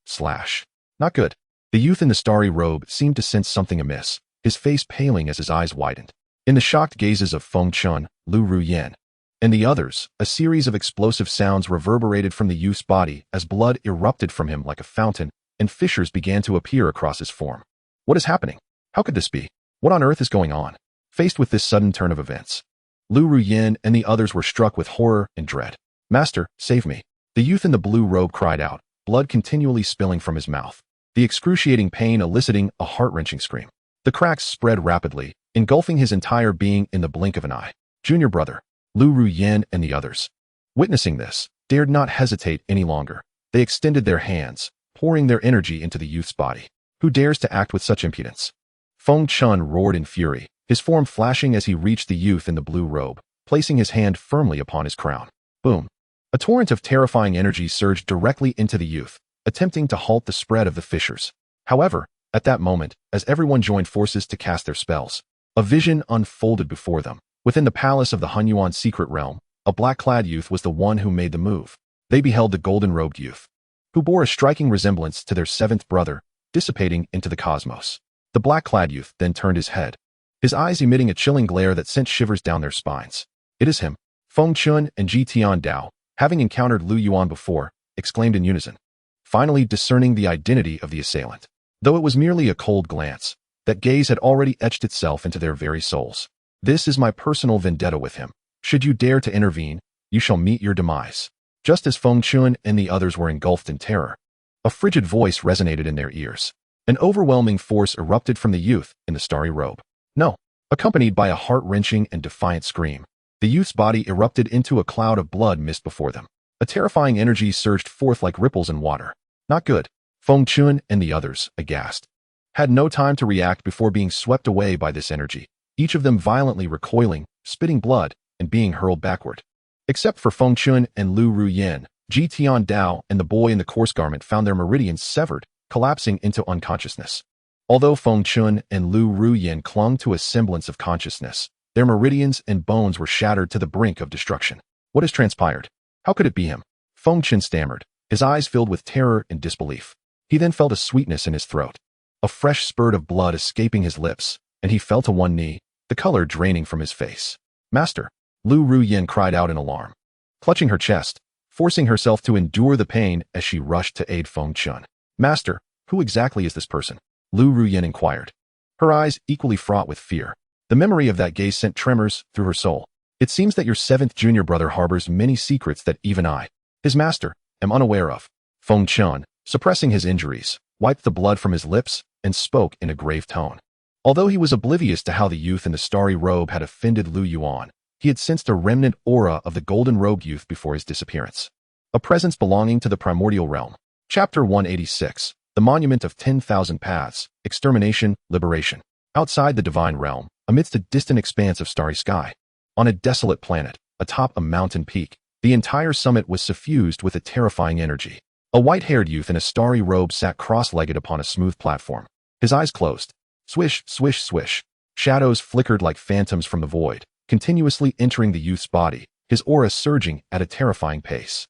"Not good." The youth in the starry robe seemed to sense something amiss, his face paling as his eyes widened. In the shocked gazes of Feng Chun, Lu Ruyan, and the others, a series of explosive sounds reverberated from the youth's body as blood erupted from him like a fountain, and fissures began to appear across his form. What is happening? How could this be? What on earth is going on? Faced with this sudden turn of events, Lu Ruyan and the others were struck with horror and dread. "Master, save me." The youth in the blue robe cried out, blood continually spilling from his mouth, the excruciating pain eliciting a heart-wrenching scream. The cracks spread rapidly, engulfing his entire being in the blink of an eye. Junior brother, Lu Ruyan and the others, witnessing this, dared not hesitate any longer. They extended their hands, pouring their energy into the youth's body. Who dares to act with such impudence? Feng Chun roared in fury, his form flashing as he reached the youth in the blue robe, placing his hand firmly upon his crown. Boom! A torrent of terrifying energy surged directly into the youth, attempting to halt the spread of the fissures. However, at that moment, as everyone joined forces to cast their spells, a vision unfolded before them. Within the palace of the Hunyuan secret realm, a black-clad youth was the one who made the move. They beheld the golden-robed youth, who bore a striking resemblance to their 7th brother, dissipating into the cosmos. The black-clad youth then turned his head, his eyes emitting a chilling glare that sent shivers down their spines. "It is him." Feng Chun and Tiandao, having encountered Lu Yuan before, exclaimed in unison, finally discerning the identity of the assailant. Though it was merely a cold glance, that gaze had already etched itself into their very souls. "This is my personal vendetta with him. Should you dare to intervene, you shall meet your demise." Just as Feng Chun and the others were engulfed in terror, a frigid voice resonated in their ears. An overwhelming force erupted from the youth in the starry robe. "No, Accompanied by a heart-wrenching and defiant scream, the youth's body erupted into a cloud of blood mist before them. A terrifying energy surged forth like ripples in water. Not good. Feng Chun and the others, aghast, had no time to react before being swept away by this energy, each of them violently recoiling, spitting blood, and being hurled backward. Except for Feng Chun and Lu Ruyan, Ji Tian Dao and the boy in the coarse garment found their meridians severed, collapsing into unconsciousness. Although Feng Chun and Lu Ruyan clung to a semblance of consciousness, their meridians and bones were shattered to the brink of destruction. What has transpired? How could it be him? Feng Chun stammered, his eyes filled with terror and disbelief. He then felt a sweetness in his throat, a fresh spurt of blood escaping his lips, and he fell to one knee, the color draining from his face. Master! Lu Ruyan cried out in alarm, clutching her chest, forcing herself to endure the pain as she rushed to aid Feng Chun. Master, who exactly is this person? Lu Ruyan inquired, her eyes equally fraught with fear. The memory of that gaze sent tremors through her soul. It seems that your seventh junior brother harbors many secrets that even I, his master, am unaware of. Feng Chun, suppressing his injuries, wiped the blood from his lips and spoke in a grave tone. Although he was oblivious to how the youth in the starry robe had offended Lu Yuan, he had sensed a remnant aura of the golden-robed youth before his disappearance. A presence belonging to the primordial realm. Chapter 186. The Monument of 10,000 Paths. Extermination, Liberation. Outside the divine realm, amidst a distant expanse of starry sky, on a desolate planet, atop a mountain peak, the entire summit was suffused with a terrifying energy. A white-haired youth in a starry robe sat cross-legged upon a smooth platform, his eyes closed. Swish, swish, swish. Shadows flickered like phantoms from the void, continuously entering the youth's body, his aura surging at a terrifying pace.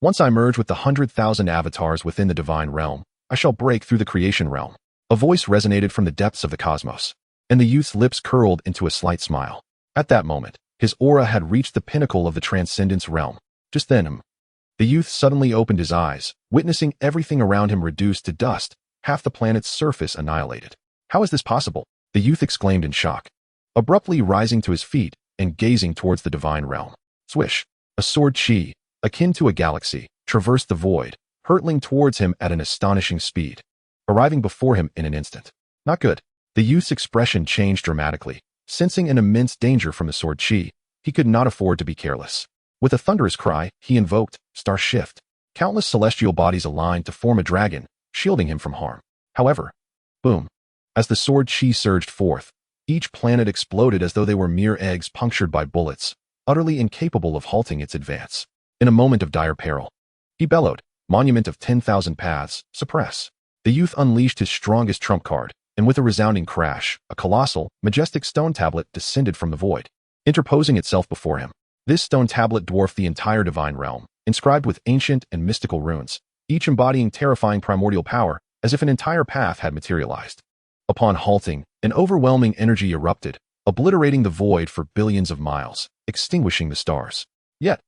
Once I merge with the 100,000 avatars within the divine realm, I shall break through the creation realm. A voice resonated from the depths of the cosmos, and the youth's lips curled into a slight smile. At that moment, his aura had reached the pinnacle of the transcendence realm. Just then, the youth suddenly opened his eyes, witnessing everything around him reduced to dust, half the planet's surface annihilated. How is this possible? The youth exclaimed in shock, abruptly rising to his feet and gazing towards the divine realm. Swish! A sword chi, akin to a galaxy, traversed the void, hurtling towards him at an astonishing speed, arriving before him in an instant. Not good. The youth's expression changed dramatically. Sensing an immense danger from the sword chi, he could not afford to be careless. With a thunderous cry, he invoked Star Shift. Countless celestial bodies aligned to form a dragon, shielding him from harm. However, boom! As the sword chi surged forth, each planet exploded as though they were mere eggs punctured by bullets, utterly incapable of halting its advance. In a moment of dire peril, he bellowed, Monument of 10,000 Paths, suppress. The youth unleashed his strongest trump card, and with a resounding crash, a colossal, majestic stone tablet descended from the void, interposing itself before him. This stone tablet dwarfed the entire divine realm, inscribed with ancient and mystical runes, each embodying terrifying primordial power, as if an entire path had materialized. Upon halting, an overwhelming energy erupted, obliterating the void for billions of miles, extinguishing the stars. Yet,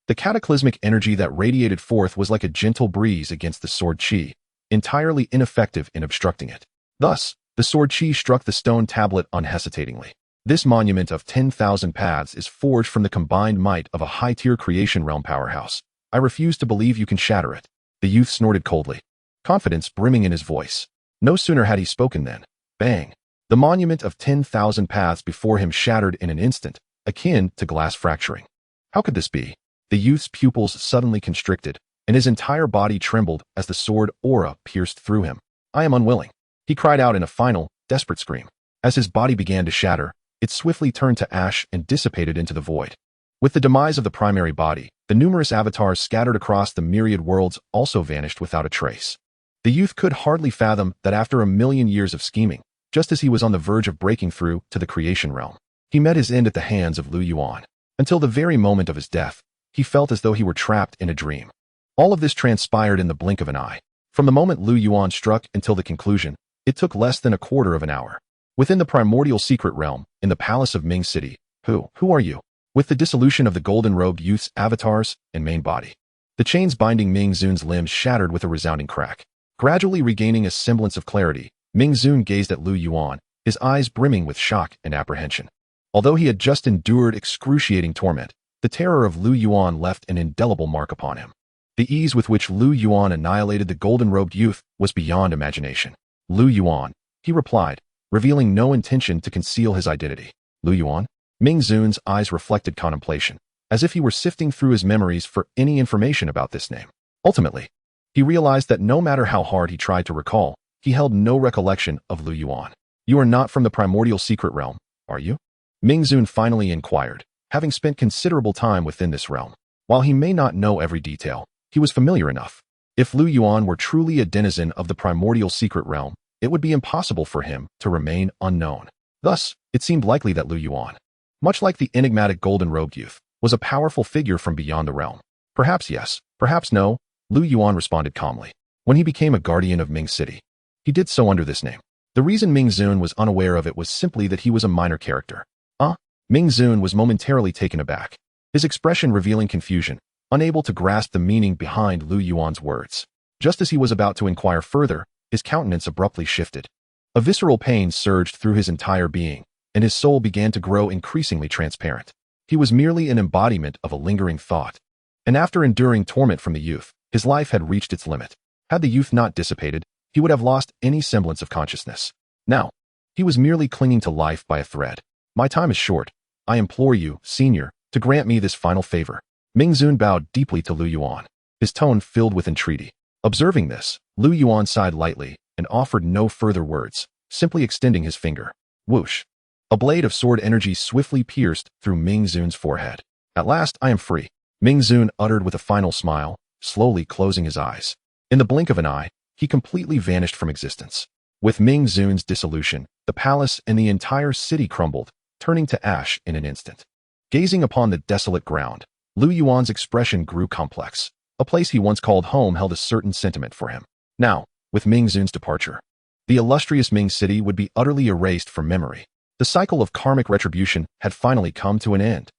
the cataclysmic energy that radiated forth was like a gentle breeze against the sword chi, entirely ineffective in obstructing it. Thus, the sword chi struck the stone tablet unhesitatingly. This monument of 10,000 paths is forged from the combined might of a high-tier creation realm powerhouse. I refuse to believe you can shatter it. The youth snorted coldly, confidence brimming in his voice. No sooner had he spoken than, bang! The monument of 10,000 paths before him shattered in an instant, akin to glass fracturing. How could this be? The youth's pupils suddenly constricted, and his entire body trembled as the sword aura pierced through him. I am unwilling. He cried out in a final, desperate scream. As his body began to shatter, it swiftly turned to ash and dissipated into the void. With the demise of the primary body, the numerous avatars scattered across the myriad worlds also vanished without a trace. The youth could hardly fathom that after a million years of scheming, just as he was on the verge of breaking through to the creation realm, he met his end at the hands of Lu Yuan. Until the very moment of his death, he felt as though he were trapped in a dream. All of this transpired in the blink of an eye. From the moment Lu Yuan struck until the conclusion, it took less than a quarter of an hour. Within the primordial secret realm, in the palace of Ming City, who are you? With the dissolution of the golden-robed youth's avatars and main body, the chains binding Ming Zun's limbs shattered with a resounding crack. Gradually regaining a semblance of clarity, Ming Zun gazed at Lu Yuan, his eyes brimming with shock and apprehension. Although he had just endured excruciating torment, the terror of Lu Yuan left an indelible mark upon him. The ease with which Lu Yuan annihilated the golden-robed youth was beyond imagination. Lu Yuan, he replied, revealing no intention to conceal his identity. Lu Yuan? Ming Zun's eyes reflected contemplation, as if he were sifting through his memories for any information about this name. Ultimately, he realized that no matter how hard he tried to recall, he held no recollection of Lu Yuan. You are not from the primordial secret realm, are you? Ming Zun finally inquired, having spent considerable time within this realm. While he may not know every detail, he was familiar enough. If Lu Yuan were truly a denizen of the primordial secret realm, it would be impossible for him to remain unknown. Thus, it seemed likely that Lu Yuan, much like the enigmatic golden-robed youth, was a powerful figure from beyond the realm. Perhaps yes, perhaps no, Lu Yuan responded calmly. When he became a guardian of Ming City, he did so under this name. The reason Ming Zun was unaware of it was simply that he was a minor character. Ming Zun was momentarily taken aback, his expression revealing confusion, unable to grasp the meaning behind Lu Yuan's words. Just as he was about to inquire further, his countenance abruptly shifted. A visceral pain surged through his entire being, and his soul began to grow increasingly transparent. He was merely an embodiment of a lingering thought. And after enduring torment from the youth, his life had reached its limit. Had the youth not dissipated, he would have lost any semblance of consciousness. Now, he was merely clinging to life by a thread. My time is short. I implore you, senior, to grant me this final favor. Ming Zun bowed deeply to Lu Yuan, his tone filled with entreaty. Observing this, Lu Yuan sighed lightly and offered no further words, simply extending his finger. Whoosh! A blade of sword energy swiftly pierced through Ming Zun's forehead. At last, I am free, Ming Zun uttered with a final smile, slowly closing his eyes. In the blink of an eye, he completely vanished from existence. With Ming Zun's dissolution, the palace and the entire city crumbled, turning to ash in an instant. Gazing upon the desolate ground, Lu Yuan's expression grew complex. A place he once called home held a certain sentiment for him. Now, with Ming Zun's departure, the illustrious Ming City would be utterly erased from memory. The cycle of karmic retribution had finally come to an end.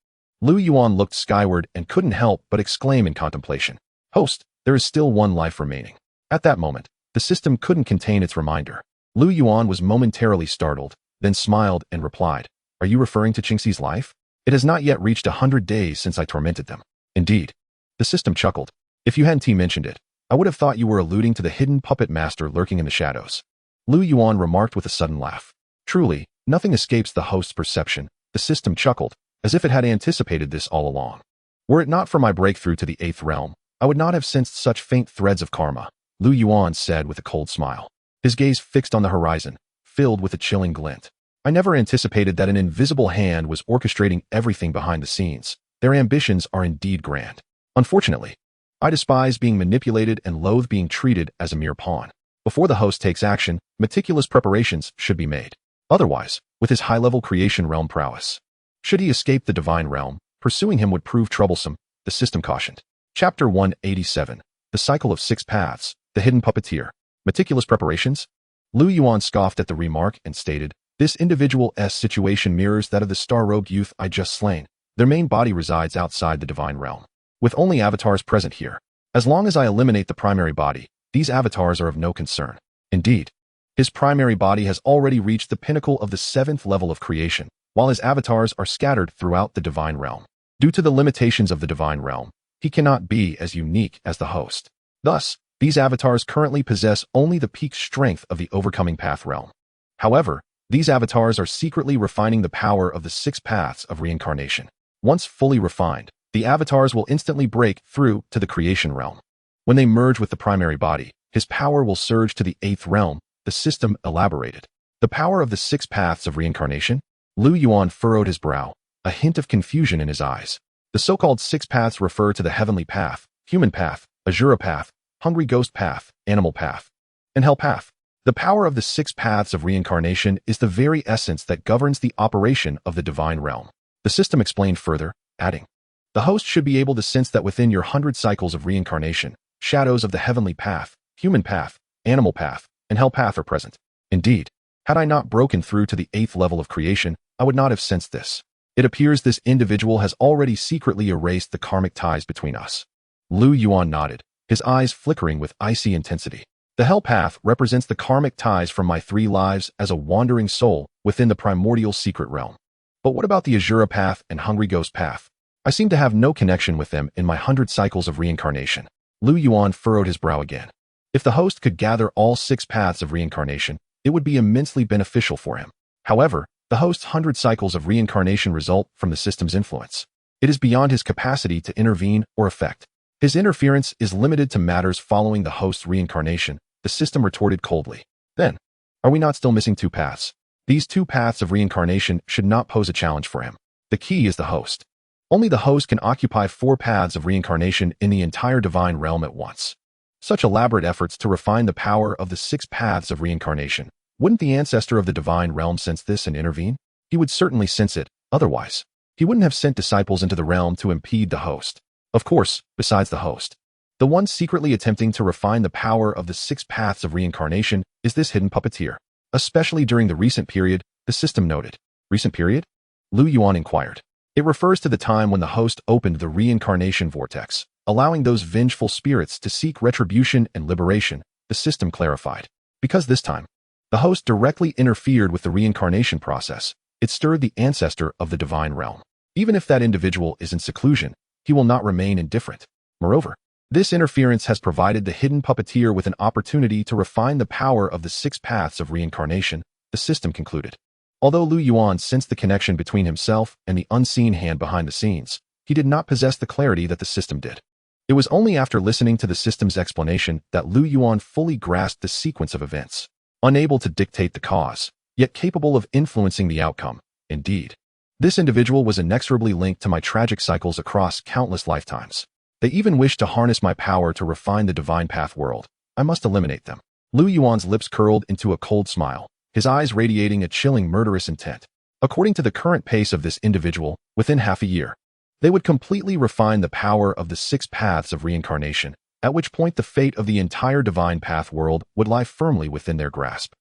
Lu Yuan looked skyward and couldn't help but exclaim in contemplation. Host, there is still one life remaining. At that moment, the system couldn't contain its reminder. Lu Yuan was momentarily startled, then smiled and replied, Are you referring to Qingxi's life? It has not yet reached 100 days since I tormented them. Indeed. The system chuckled. If you hadn't mentioned it, I would have thought you were alluding to the hidden puppet master lurking in the shadows. Lu Yuan remarked with a sudden laugh. Truly, nothing escapes the host's perception. The system chuckled, as if it had anticipated this all along. Were it not for my breakthrough to the 8th realm, I would not have sensed such faint threads of karma, Lu Yuan said with a cold smile, his gaze fixed on the horizon, filled with a chilling glint. I never anticipated that an invisible hand was orchestrating everything behind the scenes. Their ambitions are indeed grand. Unfortunately, I despise being manipulated and loathe being treated as a mere pawn. Before the host takes action, meticulous preparations should be made. Otherwise, with his high-level creation realm prowess, should he escape the divine realm, pursuing him would prove troublesome, the system cautioned. Chapter 187, The Cycle of Six Paths, The Hidden Puppeteer. Meticulous preparations? Lu Yuan scoffed at the remark and stated, This individual's situation mirrors that of the star-robed youth I just slain. Their main body resides outside the divine realm, with only avatars present here. As long as I eliminate the primary body, these avatars are of no concern. Indeed, his primary body has already reached the pinnacle of the 7th level of creation, while his avatars are scattered throughout the divine realm. Due to the limitations of the divine realm, he cannot be as unique as the host. Thus, these avatars currently possess only the peak strength of the overcoming path realm. However, these avatars are secretly refining the power of the 6 paths of reincarnation. Once fully refined, the avatars will instantly break through to the creation realm. When they merge with the primary body, his power will surge to the 8th realm, the system elaborated. The power of the 6 paths of reincarnation? Lu Yuan furrowed his brow, a hint of confusion in his eyes. The so-called 6 paths refer to the heavenly path, human path, Azura path, hungry ghost path, animal path, and hell path. The power of the 6 paths of reincarnation is the very essence that governs the operation of the divine realm. The system explained further, adding, The host should be able to sense that within your 100 cycles of reincarnation, shadows of the heavenly path, human path, animal path, and hell path are present. Indeed, had I not broken through to the 8th level of creation, I would not have sensed this. It appears this individual has already secretly erased the karmic ties between us. Lu Yuan nodded, his eyes flickering with icy intensity. The hell path represents the karmic ties from my 3 lives as a wandering soul within the primordial secret realm. But what about the Azura path and hungry ghost path? I seem to have no connection with them in my 100 cycles of reincarnation. Lu Yuan furrowed his brow again. If the host could gather all 6 paths of reincarnation, it would be immensely beneficial for him. However, the host's 100 cycles of reincarnation result from the system's influence. It is beyond his capacity to intervene or affect. His interference is limited to matters following the host's reincarnation, the system retorted coldly. Then, are we not still missing 2 paths? These 2 paths of reincarnation should not pose a challenge for him. The key is the host. Only the host can occupy 4 paths of reincarnation in the entire divine realm at once. Such elaborate efforts to refine the power of the 6 paths of reincarnation. Wouldn't the ancestor of the divine realm sense this and intervene? He would certainly sense it, otherwise he wouldn't have sent disciples into the realm to impede the host. Of course, besides the host, the one secretly attempting to refine the power of the 6 paths of reincarnation is this hidden puppeteer. Especially during the recent period, the system noted. Recent period? Lu Yuan inquired. It refers to the time when the host opened the reincarnation vortex, allowing those vengeful spirits to seek retribution and liberation, the system clarified. Because this time, the host directly interfered with the reincarnation process, it stirred the ancestor of the divine realm. Even if that individual is in seclusion, he will not remain indifferent. Moreover, this interference has provided the hidden puppeteer with an opportunity to refine the power of the 6 paths of reincarnation, the system concluded. Although Lu Yuan sensed the connection between himself and the unseen hand behind the scenes, he did not possess the clarity that the system did. It was only after listening to the system's explanation that Lu Yuan fully grasped the sequence of events. Unable to dictate the cause, yet capable of influencing the outcome. Indeed, this individual was inexorably linked to my tragic cycles across countless lifetimes. They even wished to harness my power to refine the divine path world. I must eliminate them. Lu Yuan's lips curled into a cold smile, his eyes radiating a chilling murderous intent. According to the current pace of this individual, within half a year, they would completely refine the power of the 6 paths of reincarnation, at which point the fate of the entire divine path world would lie firmly within their grasp.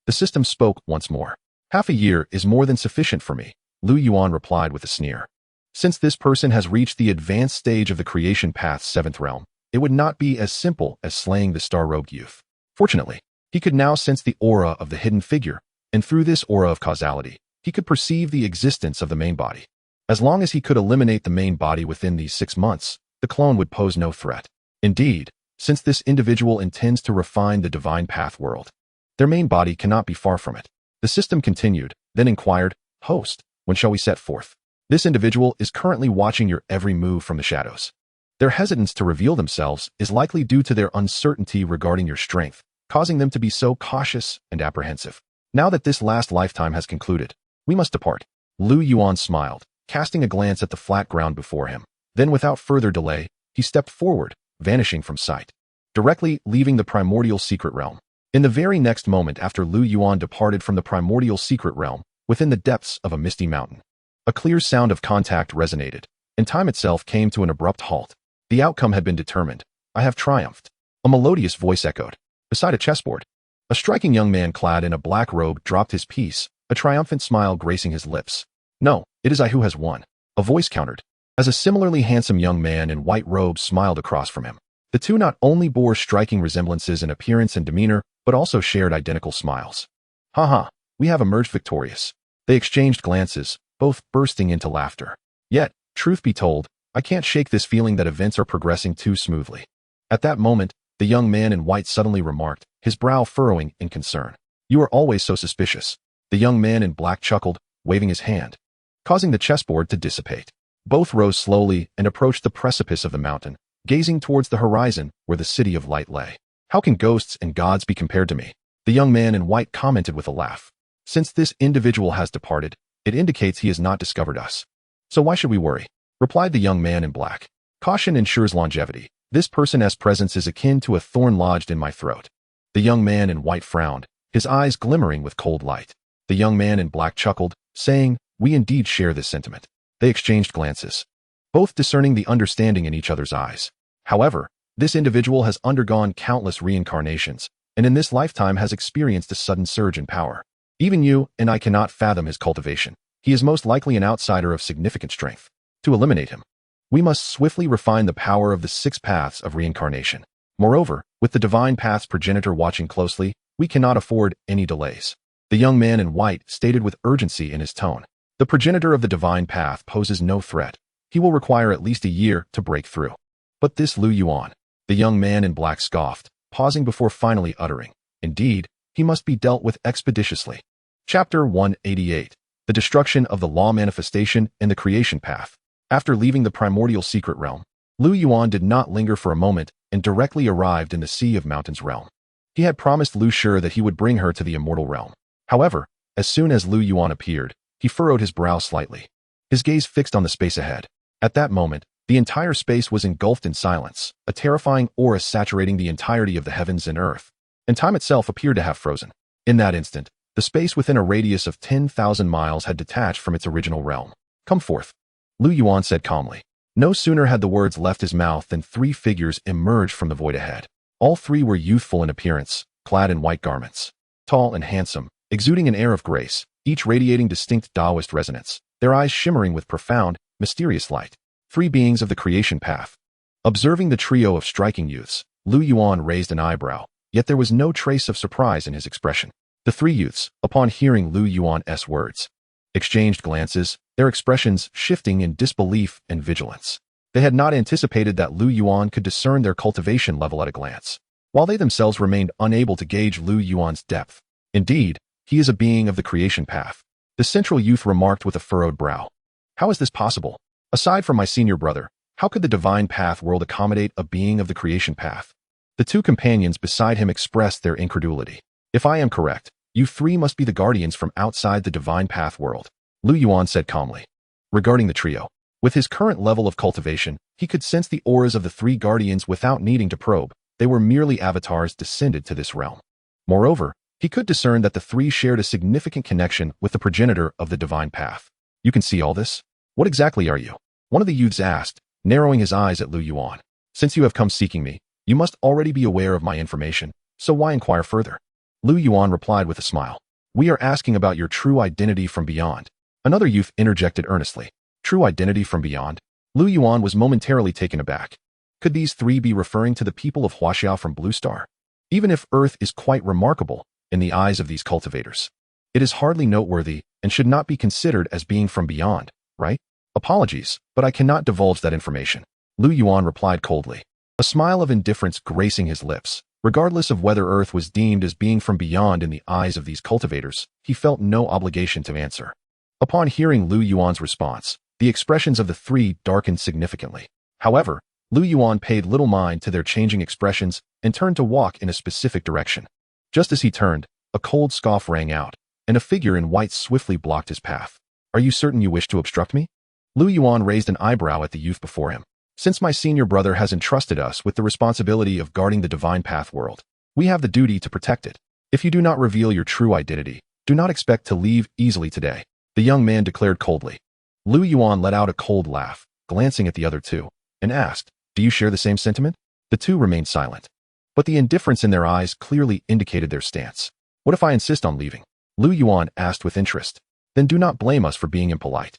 The system spoke once more. Half a year is more than sufficient for me, Lu Yuan replied with a sneer. Since this person has reached the advanced stage of the creation path's 7th realm, it would not be as simple as slaying the star-robed youth. Fortunately, he could now sense the aura of the hidden figure, and through this aura of causality, he could perceive the existence of the main body. As long as he could eliminate the main body within these 6 months, the clone would pose no threat. Indeed, since this individual intends to refine the divine path world, their main body cannot be far from it. The system continued, then inquired, Host, when shall we set forth? This individual is currently watching your every move from the shadows. Their hesitance to reveal themselves is likely due to their uncertainty regarding your strength, causing them to be so cautious and apprehensive. Now that this last lifetime has concluded, we must depart. Lu Yuan smiled, casting a glance at the flat ground before him. Then without further delay, he stepped forward, vanishing from sight, directly leaving the primordial secret realm. In the very next moment after Lu Yuan departed from the primordial secret realm, within the depths of a misty mountain, a clear sound of contact resonated, and time itself came to an abrupt halt. The outcome had been determined. I have triumphed. A melodious voice echoed. Beside a chessboard, a striking young man clad in a black robe dropped his piece, a triumphant smile gracing his lips. No, it is I who has won. A voice countered, as a similarly handsome young man in white robes smiled across from him. The two not only bore striking resemblances in appearance and demeanor, but also shared identical smiles. Haha, we have emerged victorious. They exchanged glances, both bursting into laughter. Yet, truth be told, I can't shake this feeling that events are progressing too smoothly. At that moment, the young man in white suddenly remarked, his brow furrowing in concern. You are always so suspicious. The young man in black chuckled, waving his hand, causing the chessboard to dissipate. Both rose slowly and approached the precipice of the mountain, gazing towards the horizon where the city of light lay. How can ghosts and gods be compared to me? The young man in white commented with a laugh. Since this individual has departed, it indicates he has not discovered us. So why should we worry? Replied the young man in black. Caution ensures longevity. This person's presence is akin to a thorn lodged in my throat. The young man in white frowned, his eyes glimmering with cold light. The young man in black chuckled, saying, we indeed share this sentiment. They exchanged glances, both discerning the understanding in each other's eyes. However, this individual has undergone countless reincarnations, and in this lifetime has experienced a sudden surge in power. Even you and I cannot fathom his cultivation. He is most likely an outsider of significant strength. To eliminate him, we must swiftly refine the power of the 6 paths of reincarnation. Moreover, with the divine path's progenitor watching closely, we cannot afford any delays. The young man in white stated with urgency in his tone. The progenitor of the divine path poses no threat. He will require at least a year to break through. But this Lu Yuan, the young man in black scoffed, pausing before finally uttering. Indeed, he must be dealt with expeditiously. Chapter 188. The Destruction of the Law Manifestation and the Creation Path. After leaving the primordial secret realm, Lu Yuan did not linger for a moment and directly arrived in the Sea of Mountains realm. He had promised Lu Shi that he would bring her to the immortal realm. However, as soon as Lu Yuan appeared, he furrowed his brow slightly, his gaze fixed on the space ahead. At that moment, the entire space was engulfed in silence, a terrifying aura saturating the entirety of the heavens and earth, and time itself appeared to have frozen. In that instant, the space within a radius of 10,000 miles had detached from its original realm. "Come forth," Lu Yuan said calmly. No sooner had the words left his mouth than three figures emerged from the void ahead. All three were youthful in appearance, clad in white garments. Tall and handsome, exuding an air of grace, each radiating distinct Taoist resonance, their eyes shimmering with profound, mysterious light. Three beings of the creation path. Observing the trio of striking youths, Lu Yuan raised an eyebrow, yet there was no trace of surprise in his expression. The three youths, upon hearing Lu Yuan's words, exchanged glances, their expressions shifting in disbelief and vigilance. They had not anticipated that Lu Yuan could discern their cultivation level at a glance, while they themselves remained unable to gauge Lu Yuan's depth. Indeed, he is a being of the creation path. The central youth remarked with a furrowed brow. How is this possible? Aside from my senior brother, how could the divine path world accommodate a being of the creation path? The two companions beside him expressed their incredulity. If I am correct, you three must be the guardians from outside the divine path world, Lu Yuan said calmly. Regarding the trio, with his current level of cultivation, he could sense the auras of the three guardians without needing to probe. They were merely avatars descended to this realm. Moreover, he could discern that the three shared a significant connection with the progenitor of the divine path. You can see all this? What exactly are you? One of the youths asked, narrowing his eyes at Lu Yuan. Since you have come seeking me, you must already be aware of my information, so why inquire further? Lu Yuan replied with a smile. We are asking about your true identity from beyond. Another youth interjected earnestly. True identity from beyond? Lu Yuan was momentarily taken aback. Could these three be referring to the people of Huaxia from Blue Star? Even if Earth is quite remarkable in the eyes of these cultivators, it is hardly noteworthy and should not be considered as being from beyond, right? Apologies, but I cannot divulge that information, Lu Yuan replied coldly, a smile of indifference gracing his lips. Regardless of whether Earth was deemed as being from beyond in the eyes of these cultivators, he felt no obligation to answer. Upon hearing Lu Yuan's response, the expressions of the three darkened significantly. However, Lu Yuan paid little mind to their changing expressions and turned to walk in a specific direction. Just as he turned, a cold scoff rang out, and a figure in white swiftly blocked his path. Are you certain you wish to obstruct me? Lu Yuan raised an eyebrow at the youth before him. Since my senior brother has entrusted us with the responsibility of guarding the divine path world, we have the duty to protect it. If you do not reveal your true identity, do not expect to leave easily today, the young man declared coldly. Lu Yuan let out a cold laugh, glancing at the other two, and asked, do you share the same sentiment? The two remained silent, but the indifference in their eyes clearly indicated their stance. What if I insist on leaving? Lu Yuan asked with interest. Then do not blame us for being impolite.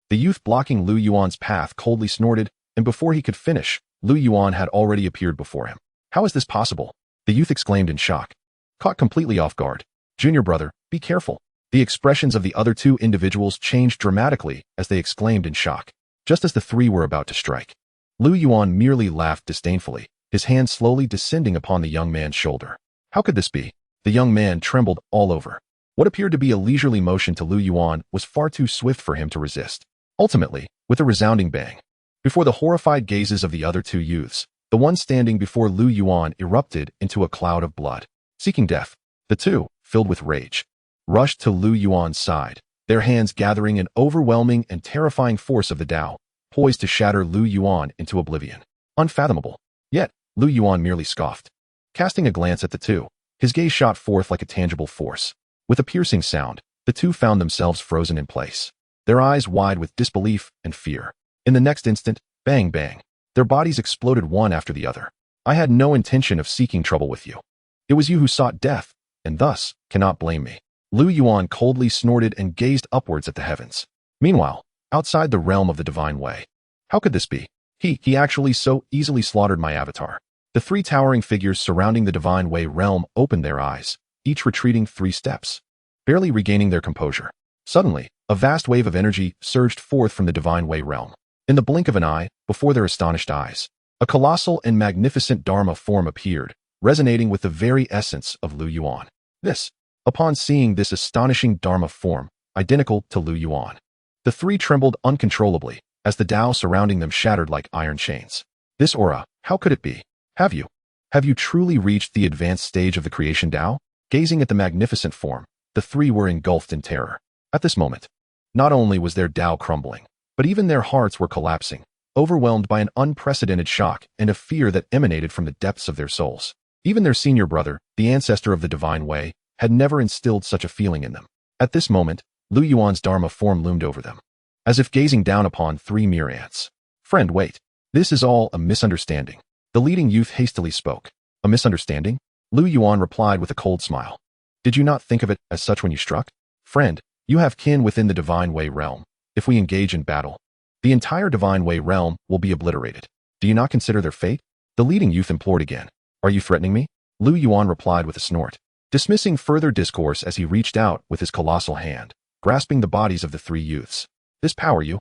The youth blocking Lu Yuan's path coldly snorted, and before he could finish, Lu Yuan had already appeared before him. How is this possible? The youth exclaimed in shock. Caught completely off guard. Junior brother, be careful. The expressions of the other two individuals changed dramatically as they exclaimed in shock, just as the three were about to strike. Lu Yuan merely laughed disdainfully, his hand slowly descending upon the young man's shoulder. How could this be? The young man trembled all over. What appeared to be a leisurely motion to Lu Yuan was far too swift for him to resist. Ultimately, with a resounding bang, before the horrified gazes of the other two youths, the one standing before Lu Yuan erupted into a cloud of blood. Seeking death, the two, filled with rage, rushed to Lu Yuan's side, their hands gathering an overwhelming and terrifying force of the Tao, poised to shatter Lu Yuan into oblivion. Unfathomable. Yet, Lu Yuan merely scoffed. Casting a glance at the two, his gaze shot forth like a tangible force. With a piercing sound, the two found themselves frozen in place, their eyes wide with disbelief and fear. In the next instant, bang bang, their bodies exploded one after the other. I had no intention of seeking trouble with you. It was you who sought death, and thus cannot blame me. Lu Yuan coldly snorted and gazed upwards at the heavens. Meanwhile, outside the realm of the divine way, how could this be? He actually so easily slaughtered my avatar. The three towering figures surrounding the divine way realm opened their eyes, each retreating 3 steps, barely regaining their composure. Suddenly, a vast wave of energy surged forth from the divine way realm. In the blink of an eye, before their astonished eyes, a colossal and magnificent Dharma form appeared, resonating with the very essence of Lu Yuan. This. Upon seeing this astonishing Dharma form, identical to Lu Yuan, the three trembled uncontrollably as the Tao surrounding them shattered like iron chains. This aura, how could it be? Have you truly reached the advanced stage of the creation Tao? Gazing at the magnificent form, the three were engulfed in terror. At this moment, not only was their Tao crumbling, but even their hearts were collapsing, overwhelmed by an unprecedented shock and a fear that emanated from the depths of their souls. Even their senior brother, the ancestor of the divine way, had never instilled such a feeling in them. At this moment, Lu Yuan's Dharma form loomed over them, as if gazing down upon three mere ants. Friend, wait. This is all a misunderstanding. The leading youth hastily spoke. A misunderstanding? Lu Yuan replied with a cold smile. Did you not think of it as such when you struck? Friend, you have kin within the divine way realm. If we engage in battle, the entire divine way realm will be obliterated. Do you not consider their fate? The leading youth implored again. Are you threatening me? Lu Yuan replied with a snort, dismissing further discourse as he reached out with his colossal hand, grasping the bodies of the three youths. This power you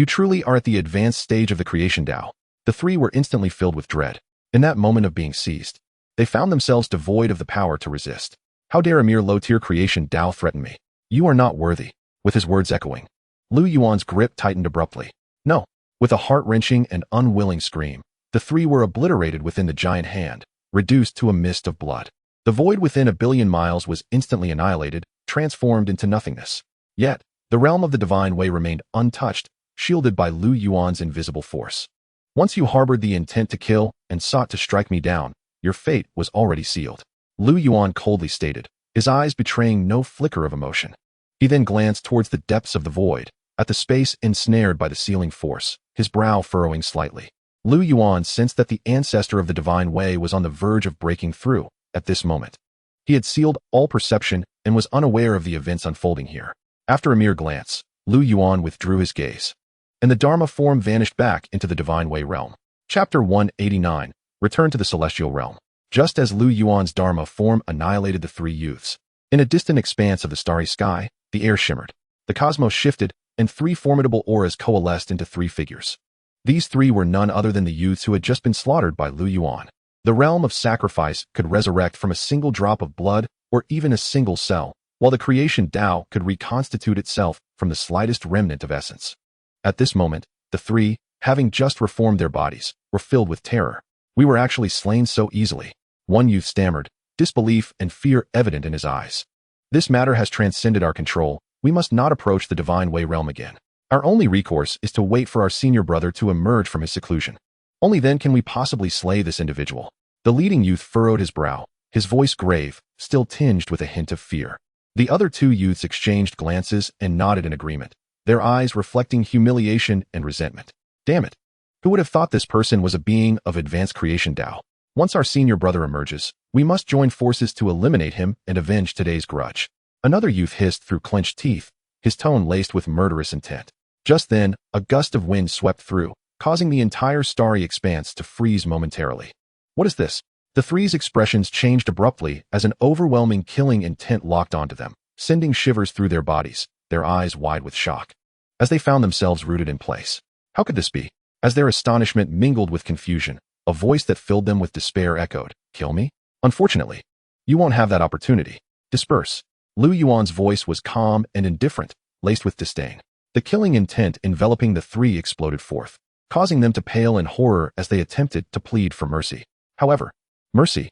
truly are at the advanced stage of the creation Tao. The three were instantly filled with dread. In that moment of being seized, they found themselves devoid of the power to resist. How dare a mere low-tier creation Tao threaten me? You are not worthy. With his words echoing, Lu Yuan's grip tightened abruptly. No. With a heart-wrenching and unwilling scream, the three were obliterated within the giant hand, reduced to a mist of blood. The void within 1 billion miles was instantly annihilated, transformed into nothingness. Yet, the realm of the divine way remained untouched, shielded by Lu Yuan's invisible force. Once you harbored the intent to kill and sought to strike me down, your fate was already sealed. Lu Yuan coldly stated, his eyes betraying no flicker of emotion. He then glanced towards the depths of the void, at the space ensnared by the sealing force, his brow furrowing slightly. Lu Yuan sensed that the ancestor of the divine way was on the verge of breaking through at this moment. He had sealed all perception and was unaware of the events unfolding here. After a mere glance, Lu Yuan withdrew his gaze, and the Dharma form vanished back into the divine way realm. Chapter 189, Return to the Celestial Realm. Just as Lu Yuan's Dharma form annihilated the three youths, in a distant expanse of the starry sky, the air shimmered, the cosmos shifted, and three formidable auras coalesced into three figures. These three were none other than the youths who had just been slaughtered by Lu Yuan. The realm of sacrifice could resurrect from a single drop of blood or even a single cell, while the creation Tao could reconstitute itself from the slightest remnant of essence. At this moment, the three, having just reformed their bodies, were filled with terror. We were actually slain so easily. One youth stammered, disbelief and fear evident in his eyes. This matter has transcended our control. We must not approach the divine way realm again. Our only recourse is to wait for our senior brother to emerge from his seclusion. Only then can we possibly slay this individual. The leading youth furrowed his brow, his voice grave, still tinged with a hint of fear. The other two youths exchanged glances and nodded in agreement, their eyes reflecting humiliation and resentment. Damn it. Who would have thought this person was a being of advanced creation Tao? Once our senior brother emerges, we must join forces to eliminate him and avenge today's grudge. Another youth hissed through clenched teeth, his tone laced with murderous intent. Just then, a gust of wind swept through, causing the entire starry expanse to freeze momentarily. What is this? The three's expressions changed abruptly as an overwhelming killing intent locked onto them, sending shivers through their bodies, their eyes wide with shock, as they found themselves rooted in place. How could this be? As their astonishment mingled with confusion, a voice that filled them with despair echoed, "Kill me? Unfortunately, you won't have that opportunity. Disperse." Lu Yuan's voice was calm and indifferent, laced with disdain. The killing intent enveloping the three exploded forth, causing them to pale in horror as they attempted to plead for mercy. However, mercy.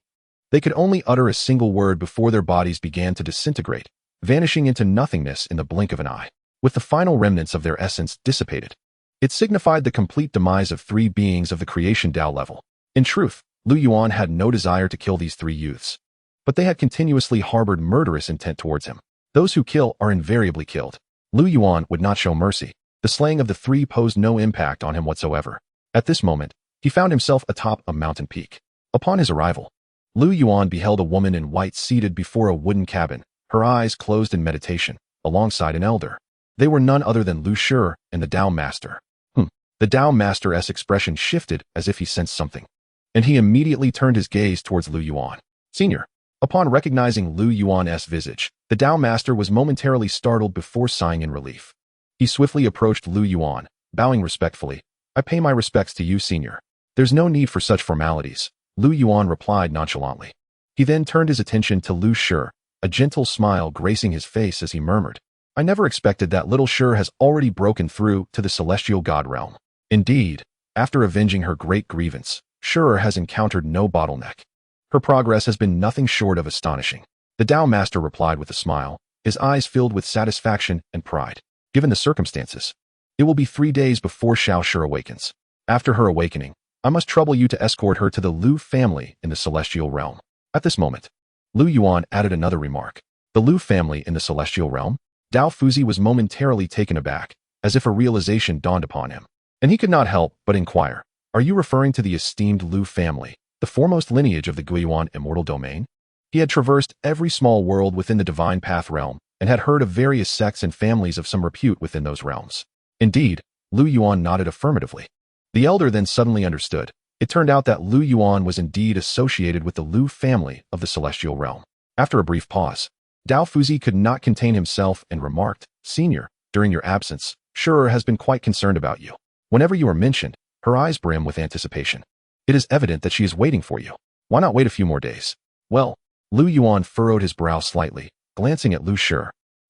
They could only utter a single word before their bodies began to disintegrate, vanishing into nothingness in the blink of an eye. With the final remnants of their essence dissipated, it signified the complete demise of three beings of the creation Tao level. In truth, Lu Yuan had no desire to kill these three youths, but they had continuously harbored murderous intent towards him. Those who kill are invariably killed. Lu Yuan would not show mercy. The slaying of the three posed no impact on him whatsoever. At this moment, he found himself atop a mountain peak. Upon his arrival, Lu Yuan beheld a woman in white seated before a wooden cabin, her eyes closed in meditation, alongside an elder. They were none other than Lu Shi and the Tao Master. The Tao Master's expression shifted as if he sensed something, and he immediately turned his gaze towards Lu Yuan. Senior. Upon recognizing Lu Yuan's visage, the Tao Master was momentarily startled before sighing in relief. He swiftly approached Lu Yuan, bowing respectfully. "I pay my respects to you, senior." "There's no need for such formalities," Lu Yuan replied nonchalantly. He then turned his attention to Lu Shi, a gentle smile gracing his face as he murmured, "I never expected that little Shi has already broken through to the celestial god realm. Indeed, after avenging her great grievance, Shi has encountered no bottleneck. Her progress has been nothing short of astonishing." The Tao Master replied with a smile, his eyes filled with satisfaction and pride. "Given the circumstances, it will be 3 days before Xiao Shi awakens. After her awakening, I must trouble you to escort her to the Lu family in the celestial realm." At this moment, Lu Yuan added another remark. The Lu family in the celestial realm? Dao Fuzi was momentarily taken aback, as if a realization dawned upon him. And he could not help but inquire, "Are you referring to the esteemed Lu family, the foremost lineage of the Yuan immortal domain?" He had traversed every small world within the divine path realm, and had heard of various sects and families of some repute within those realms. Indeed, Lu Yuan nodded affirmatively. The elder then suddenly understood. It turned out that Lu Yuan was indeed associated with the Lu family of the celestial realm. After a brief pause, Dao Fuzi could not contain himself and remarked, "Senior, during your absence, Shi has been quite concerned about you. Whenever you are mentioned, her eyes brim with anticipation. It is evident that she is waiting for you. Why not wait a few more days?" "Well," Lu Yuan furrowed his brow slightly, glancing at Lu Shi,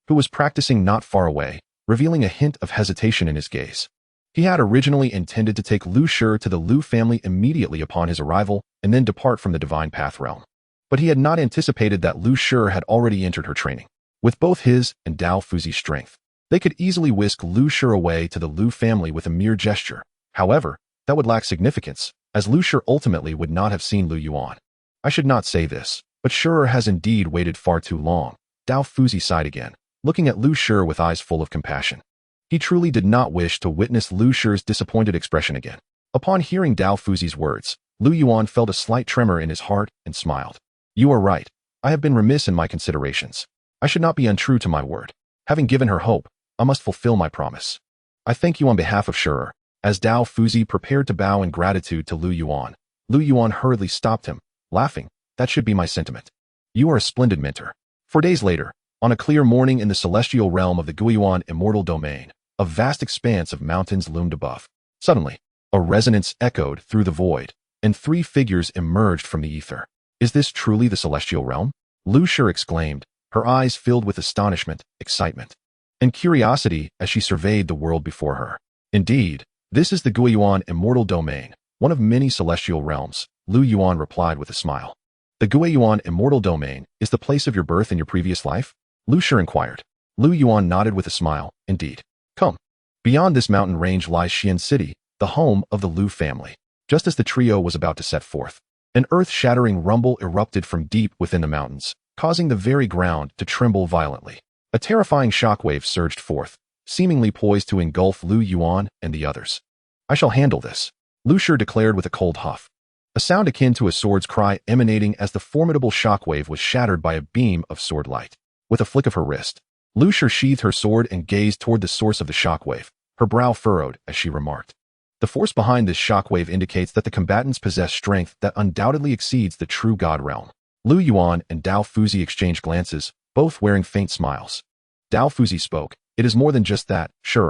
who was practicing not far away, revealing a hint of hesitation in his gaze. He had originally intended to take Lu Shi to the Lu family immediately upon his arrival and then depart from the divine path realm. But he had not anticipated that Lu Shi had already entered her training. With both his and Dao Fuzi's strength, they could easily whisk Lu Shi away to the Lu family with a mere gesture. However, that would lack significance, as Lu Shi ultimately would not have seen Lu Yuan. "I should not say this, but Shi has indeed waited far too long." Dao Fuzi sighed again, looking at Lu Shi with eyes full of compassion. He truly did not wish to witness Lu Shi's disappointed expression again. Upon hearing Dao Fuzi's words, Lu Yuan felt a slight tremor in his heart and smiled. "You are right. I have been remiss in my considerations. I should not be untrue to my word. Having given her hope, I must fulfill my promise. I thank you on behalf of Shi." As Dao Fuzi prepared to bow in gratitude to Lu Yuan hurriedly stopped him, laughing, "That should be my sentiment. You are a splendid mentor." 4 days later, on a clear morning in the celestial realm of the Yuan immortal domain, a vast expanse of mountains loomed above. Suddenly, a resonance echoed through the void, and 3 figures emerged from the ether. "Is this truly the celestial realm?" Lu Shi exclaimed, her eyes filled with astonishment, excitement, and curiosity as she surveyed the world before her. "Indeed, this is the Yuan immortal domain, one of many celestial realms," Lu Yuan replied with a smile. "The Yuan immortal domain is the place of your birth in your previous life?" Lu Shi inquired. Lu Yuan nodded with a smile, "Indeed. Come. Beyond this mountain range lies Xian City, the home of the Lu family." Just as the trio was about to set forth, an earth-shattering rumble erupted from deep within the mountains, causing the very ground to tremble violently. A terrifying shockwave surged forth, seemingly poised to engulf Lu Yuan and the others. "I shall handle this," Lu Shi declared with a cold huff. A sound akin to a sword's cry emanating as the formidable shockwave was shattered by a beam of sword light. With a flick of her wrist, Lu Shi sheathed her sword and gazed toward the source of the shockwave, her brow furrowed as she remarked, "The force behind this shockwave indicates that the combatants possess strength that undoubtedly exceeds the true god realm." Lu Yuan and Dao Fuzi exchanged glances, both wearing faint smiles. Dao Fuzi spoke, "It is more than just that, Shi.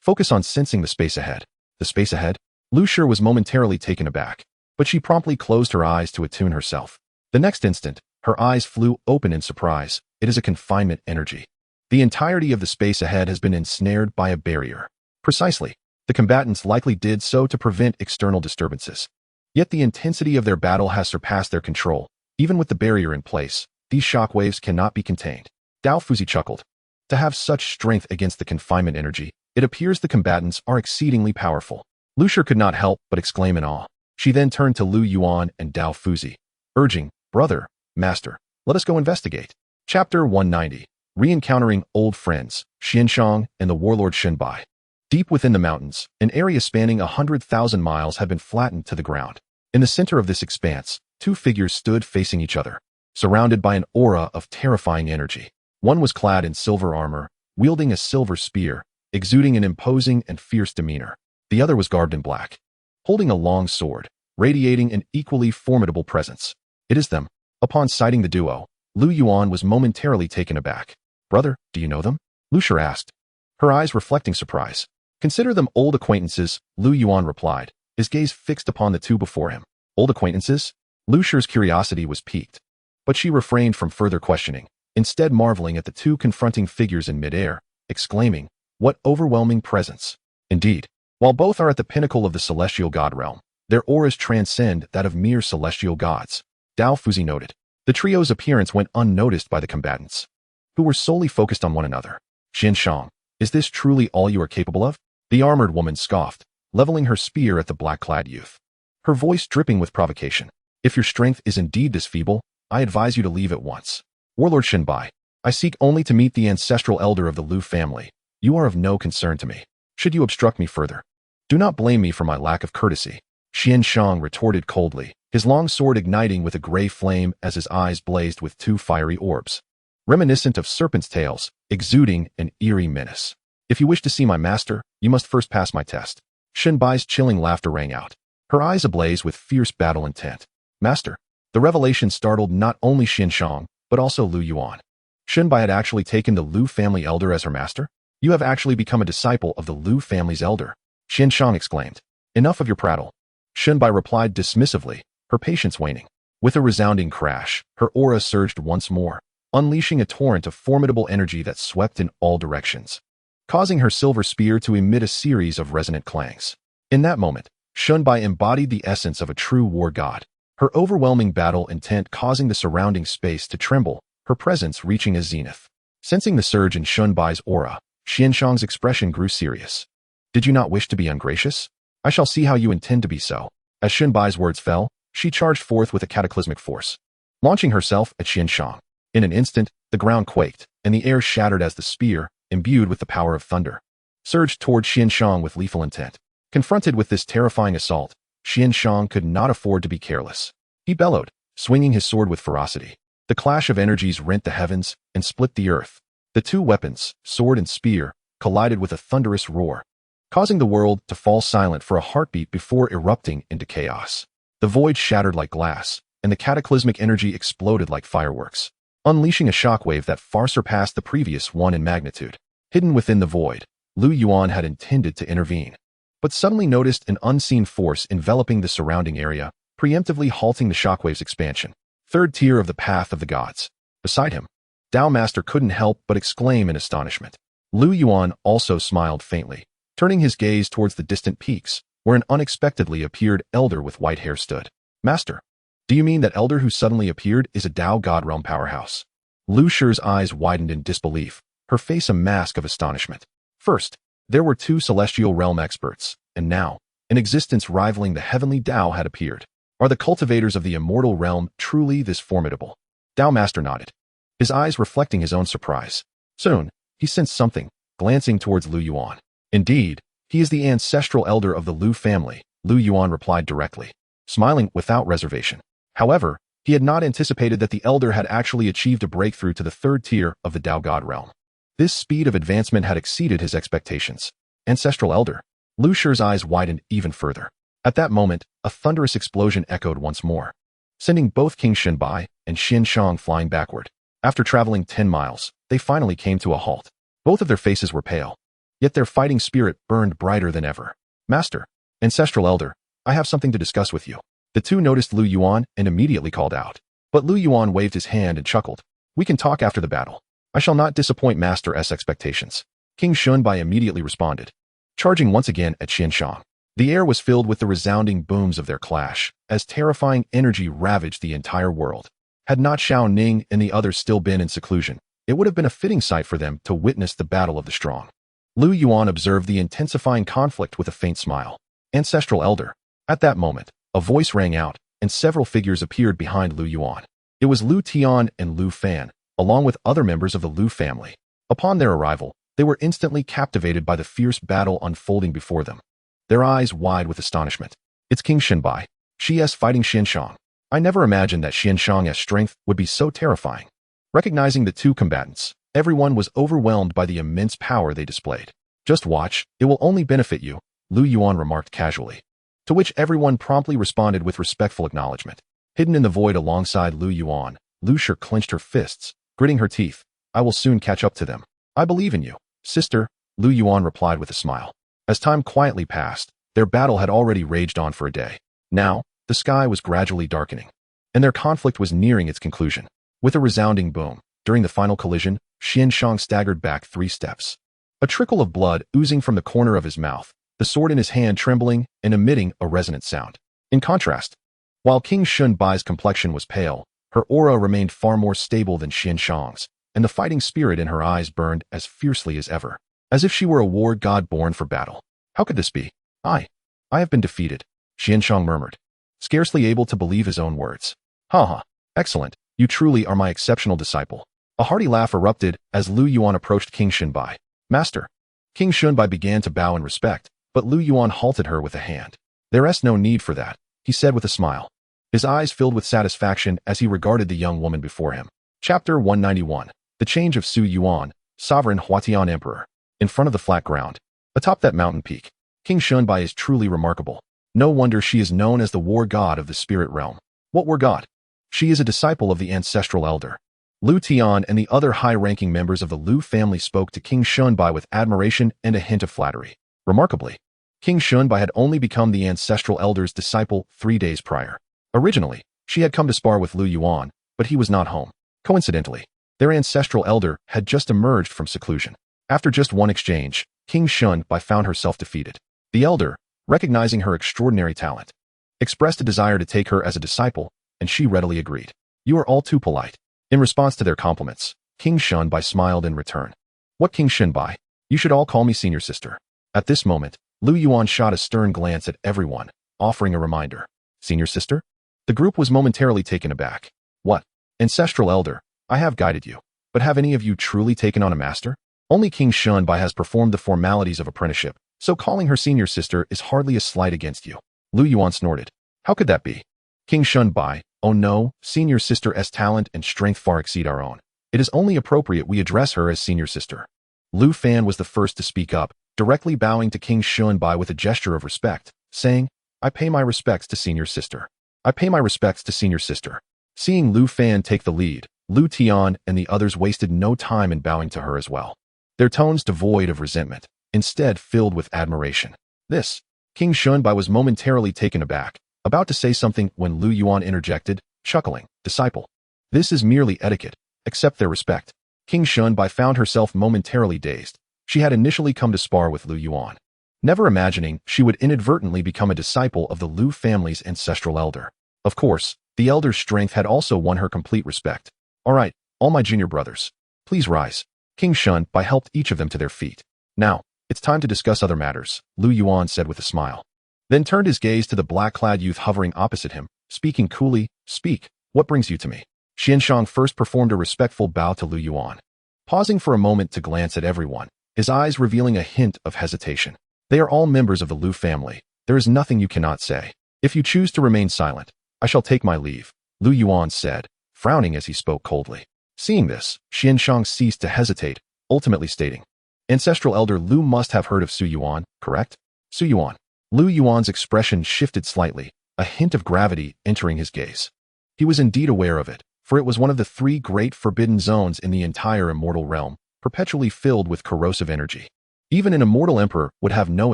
Focus on sensing the space ahead." "The space ahead?" Lu Shi was momentarily taken aback, but she promptly closed her eyes to attune herself. The next instant, her eyes flew open in surprise. "It is a confinement energy. The entirety of the space ahead has been ensnared by a barrier." Precisely. The combatants likely did so to prevent external disturbances. Yet the intensity of their battle has surpassed their control. Even with the barrier in place, these shockwaves cannot be contained. Dao Fuzi chuckled. To have such strength against the confinement energy, it appears the combatants are exceedingly powerful. Lu Shi could not help but exclaim in awe. She then turned to Lu Yuan and Dao Fuzi, urging, "Brother, master, let us go investigate." Chapter 190. Re-encountering old friends, Xianxiang and the warlord Shenbai. Deep within the mountains, an area spanning 100,000 miles had been flattened to the ground. In the center of this expanse, 2 figures stood facing each other, surrounded by an aura of terrifying energy. One was clad in silver armor, wielding a silver spear, exuding an imposing and fierce demeanor. The other was garbed in black, holding a long sword, radiating an equally formidable presence. "It is them." Upon sighting the duo, Lu Yuan was momentarily taken aback. "Brother, do you know them?" Lu Shi asked, her eyes reflecting surprise. "Consider them old acquaintances," Lu Yuan replied, his gaze fixed upon the 2 before him. "Old acquaintances?" Lu Shi's curiosity was piqued, but she refrained from further questioning. instead marveling at the two confronting figures in midair, exclaiming, "What overwhelming presence!" Indeed, while both are at the pinnacle of the celestial god realm, their auras transcend that of mere celestial gods. Dao Fuzi noted. The trio's appearance went unnoticed by the combatants, who were solely focused on one another. "Xianxiang, is this truly all you are capable of?" The armored woman scoffed, leveling her spear at the black-clad youth, her voice dripping with provocation. "If your strength is indeed this feeble, I advise you to leave at once. Warlord Shenbai, I seek only to meet the ancestral elder of the Lu family. You are of no concern to me. Should you obstruct me further, do not blame me for my lack of courtesy." Xianxiang retorted coldly, his long sword igniting with a gray flame as his eyes blazed with two fiery orbs, reminiscent of serpent's tails, exuding an eerie menace. "If you wish to see my master, you must first pass my test." Shenbai's chilling laughter rang out, her eyes ablaze with fierce battle intent. "Master?" The revelation startled not only Xianxiang, but also Lu Yuan. Shenbai had actually taken the Lu family elder as her master? "You have actually become a disciple of the Lu family's elder," Xianxiang exclaimed. "Enough of your prattle." Shenbai replied dismissively, her patience waning. With a resounding crash, her aura surged once more, unleashing a torrent of formidable energy that swept in all directions, causing her silver spear to emit a series of resonant clangs. In that moment, Shenbai embodied the essence of a true war god, her overwhelming battle intent causing the surrounding space to tremble, her presence reaching a zenith. Sensing the surge in Shenbai's aura, Xianxiang's expression grew serious. "Did you not wish to be ungracious? I shall see how you intend to be so." As Shenbai's words fell, she charged forth with a cataclysmic force, launching herself at Xianxiang. In an instant, the ground quaked, and the air shattered as the spear, imbued with the power of thunder, surged toward Xianxiang with lethal intent. Confronted with this terrifying assault, Xianxiang could not afford to be careless. He bellowed, swinging his sword with ferocity. The clash of energies rent the heavens and split the earth. The two weapons, sword and spear, collided with a thunderous roar, causing the world to fall silent for a heartbeat before erupting into chaos. The void shattered like glass, and the cataclysmic energy exploded like fireworks, unleashing a shockwave that far surpassed the previous one in magnitude. Hidden within the void, Lu Yuan had intended to intervene, but suddenly noticed an unseen force enveloping the surrounding area, preemptively halting the shockwave's expansion. Third tier of the path of the gods. Beside him, Dao Master couldn't help but exclaim in astonishment. Lu Yuan also smiled faintly, turning his gaze towards the distant peaks, where an unexpectedly appeared elder with white hair stood. "Master, do you mean that elder who suddenly appeared is a Dao God realm powerhouse?" Lu Shi's eyes widened in disbelief, her face a mask of astonishment. First, there were two celestial realm experts, and now, an existence rivaling the heavenly Dao had appeared. Are the cultivators of the immortal realm truly this formidable? Dao Master nodded, his eyes reflecting his own surprise. Soon, he sensed something, glancing towards Lu Yuan. "Indeed, he is the ancestral elder of the Lu family," Lu Yuan replied directly, smiling without reservation. However, he had not anticipated that the elder had actually achieved a breakthrough to the third tier of the Dao God realm. This speed of advancement had exceeded his expectations. Ancestral elder. Lu Shi's eyes widened even further. At that moment, a thunderous explosion echoed once more, sending both King Shenbai and Xianxiang flying backward. After traveling 10 miles, they finally came to a halt. Both of their faces were pale, yet their fighting spirit burned brighter than ever. "Master, ancestral elder, I have something to discuss with you." The two noticed Lu Yuan and immediately called out. But Lu Yuan waved his hand and chuckled. "We can talk after the battle. I shall not disappoint Master S expectations." King Shenbai immediately responded, charging once again at Xianxiang. The air was filled with the resounding booms of their clash, as terrifying energy ravaged the entire world. Had not Xiao Ning and the others still been in seclusion, it would have been a fitting sight for them to witness the battle of the strong. Lu Yuan observed the intensifying conflict with a faint smile. "Ancestral elder." At that moment, a voice rang out, and several figures appeared behind Lu Yuan. It was Lu Tian and Lu Fan, along with other members of the Lu family. Upon their arrival, they were instantly captivated by the fierce battle unfolding before them, their eyes wide with astonishment. "It's King Shenbai. She is fighting Xianxiang. I never imagined that Xianxiang's strength would be so terrifying." Recognizing the two combatants, everyone was overwhelmed by the immense power they displayed. "Just watch, it will only benefit you," Lu Yuan remarked casually, to which everyone promptly responded with respectful acknowledgement. Hidden in the void alongside Lu Yuan, Lu Shi clenched her fists, gritting her teeth. "I will soon catch up to them. I believe in you, sister," Lu Yuan replied with a smile. As time quietly passed, their battle had already raged on for a day. Now, the sky was gradually darkening, and their conflict was nearing its conclusion. With a resounding boom, During the final collision, Xianxiang staggered back 3 steps. A trickle of blood oozing from the corner of his mouth, the sword in his hand trembling and emitting a resonant sound. In contrast, while King Shunbai's complexion was pale, her aura remained far more stable than Xianxiang's, and the fighting spirit in her eyes burned as fiercely as ever, as if she were a war god born for battle. How could this be? I have been defeated, Xianxiang murmured, scarcely able to believe his own words. Ha! Excellent, you truly are my exceptional disciple. A hearty laugh erupted as Lu Yuan approached King Shunbai. Master. King Shunbai began to bow in respect, but Lu Yuan halted her with a hand. There's no need for that, he said with a smile. His eyes filled with satisfaction as he regarded the young woman before him. Chapter 191. The Change of Su Yuan, Sovereign Huatian Emperor. In front of the flat ground, atop that mountain peak, King Shunbai is truly remarkable. No wonder she is known as the war god of the spirit realm. What war god? She is a disciple of the ancestral elder. Lu Tian and the other high-ranking members of the Lu family spoke to King Shunbai with admiration and a hint of flattery. Remarkably, King Shunbai had only become the ancestral elder's disciple 3 days prior. Originally, she had come to spar with Lu Yuan, but he was not home. Coincidentally, their ancestral elder had just emerged from seclusion. After just one exchange, King Shunbai found herself defeated. The elder, recognizing her extraordinary talent, expressed a desire to take her as a disciple, and she readily agreed. You are all too polite. In response to their compliments, King Shunbai smiled in return. What, King Shunbai? You should all call me senior sister. At this moment, Lu Yuan shot a stern glance at everyone, offering a reminder. Senior sister? The group was momentarily taken aback. What? Ancestral elder, I have guided you. But have any of you truly taken on a master? Only King Shunbai has performed the formalities of apprenticeship, so calling her senior sister is hardly a slight against you. Lu Yuan snorted. How could that be? King Shunbai, oh no, senior sister's talent and strength far exceed our own. It is only appropriate we address her as senior sister. Lu Fan was the first to speak up, directly bowing to King Shunbai with a gesture of respect, saying, I pay my respects to senior sister. I pay my respects to senior sister. Seeing Lu Fan take the lead, Lu Tian and the others wasted no time in bowing to her as well. Their tones devoid of resentment, instead filled with admiration. This, King Shunbai was momentarily taken aback, about to say something when Lu Yuan interjected, chuckling, disciple. This is merely etiquette, accept their respect. King Shunbai found herself momentarily dazed. She had initially come to spar with Lu Yuan, never imagining she would inadvertently become a disciple of the Lu family's ancestral elder. Of course, the elder's strength had also won her complete respect. All right, all my junior brothers, please rise. King Shunbai helped each of them to their feet. Now, it's time to discuss other matters, Lu Yuan said with a smile. Then turned his gaze to the black-clad youth hovering opposite him, speaking coolly, Speak, what brings you to me? Xianxiang first performed a respectful bow to Lu Yuan, pausing for a moment to glance at everyone, his eyes revealing a hint of hesitation. They are all members of the Lu family. There is nothing you cannot say. If you choose to remain silent, I shall take my leave, Lu Yuan said, frowning as he spoke coldly. Seeing this, Xianxiang ceased to hesitate, ultimately stating, Ancestral Elder Lu must have heard of Su Yuan, correct? Su Yuan. Lu Yuan's expression shifted slightly, a hint of gravity entering his gaze. He was indeed aware of it, for it was one of the 3 great forbidden zones in the entire immortal realm, perpetually filled with corrosive energy. Even an immortal emperor would have no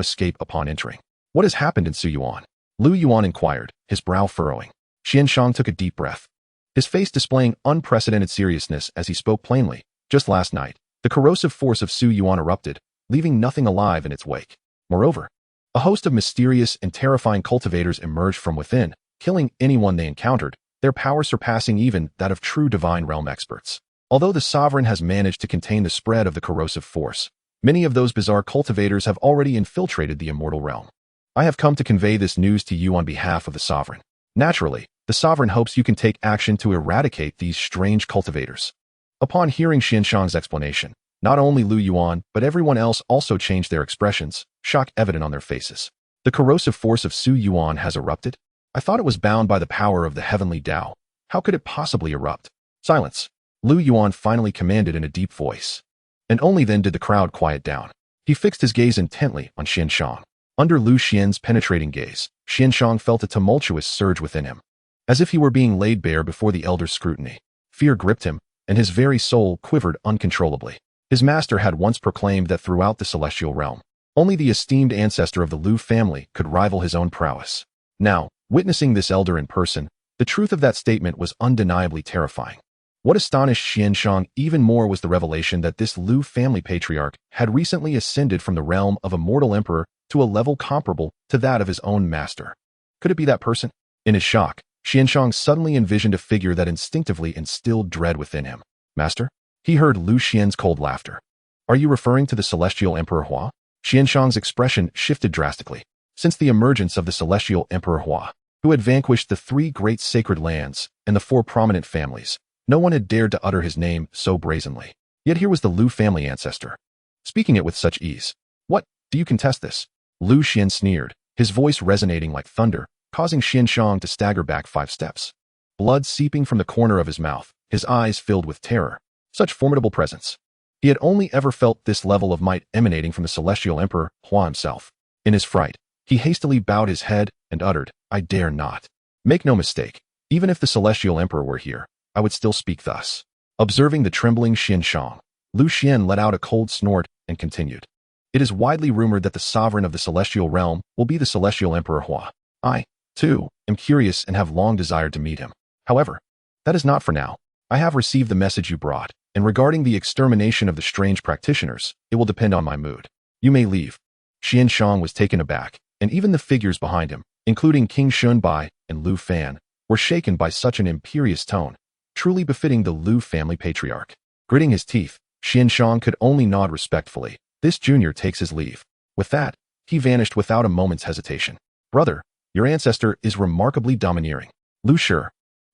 escape upon entering. What has happened in Su Yuan? Lu Yuan inquired, his brow furrowing. Xianxiang took a deep breath, his face displaying unprecedented seriousness as he spoke plainly. Just last night, the corrosive force of Su Yuan erupted, leaving nothing alive in its wake. Moreover, a host of mysterious and terrifying cultivators emerged from within, killing anyone they encountered, their power surpassing even that of true divine realm experts. Although the sovereign has managed to contain the spread of the corrosive force, many of those bizarre cultivators have already infiltrated the immortal realm. I have come to convey this news to you on behalf of the sovereign. Naturally, the sovereign hopes you can take action to eradicate these strange cultivators. Upon hearing Xianxiang's explanation, not only Lu Yuan but everyone else also changed their expressions, shock evident on their faces. The corrosive force of Su Yuan has erupted? I thought it was bound by the power of the heavenly Tao. How could it possibly erupt? Silence. Lu Yuan finally commanded in a deep voice. And only then did the crowd quiet down. He fixed his gaze intently on Xianxiang. Under Lu Xian's penetrating gaze, Xianxiang felt a tumultuous surge within him. As if he were being laid bare before the elder's scrutiny. Fear gripped him, and his very soul quivered uncontrollably. His master had once proclaimed that throughout the celestial realm, only the esteemed ancestor of the Lu family could rival his own prowess. Now, witnessing this elder in person, the truth of that statement was undeniably terrifying. What astonished Xianxiang even more was the revelation that this Lu family patriarch had recently ascended from the realm of a mortal emperor to a level comparable to that of his own master. Could it be that person? In his shock, Xianxiang suddenly envisioned a figure that instinctively instilled dread within him. Master? He heard Lu Xian's cold laughter. Are you referring to the celestial Emperor Hua? Xianxiang's expression shifted drastically. Since the emergence of the celestial Emperor Hua, who had vanquished the 3 great sacred lands and the 4 prominent families, no one had dared to utter his name so brazenly. Yet here was the Lu family ancestor, speaking it with such ease. What? Do you contest this? Lu Xian sneered, his voice resonating like thunder, causing Xianxiang to stagger back 5 steps. Blood seeping from the corner of his mouth, his eyes filled with terror. Such formidable presence. He had only ever felt this level of might emanating from the celestial emperor, Hua himself. In his fright, he hastily bowed his head and uttered, I dare not. Make no mistake, even if the celestial emperor were here, I would still speak thus. Observing the trembling Xianxiang, Lu Xian let out a cold snort and continued. It is widely rumored that the sovereign of the celestial realm will be the celestial emperor Hua. I, too, am curious and have long desired to meet him. However, that is not for now. I have received the message you brought, and regarding the extermination of the strange practitioners, it will depend on my mood. You may leave. Xianxiang was taken aback, and even the figures behind him, including King Shunbai and Lu Fan, were shaken by such an imperious tone, truly befitting the Lu family patriarch. Gritting his teeth, Xianxiang could only nod respectfully. This junior takes his leave. With that, he vanished without a moment's hesitation. Brother, your ancestor is remarkably domineering. Lu Shi,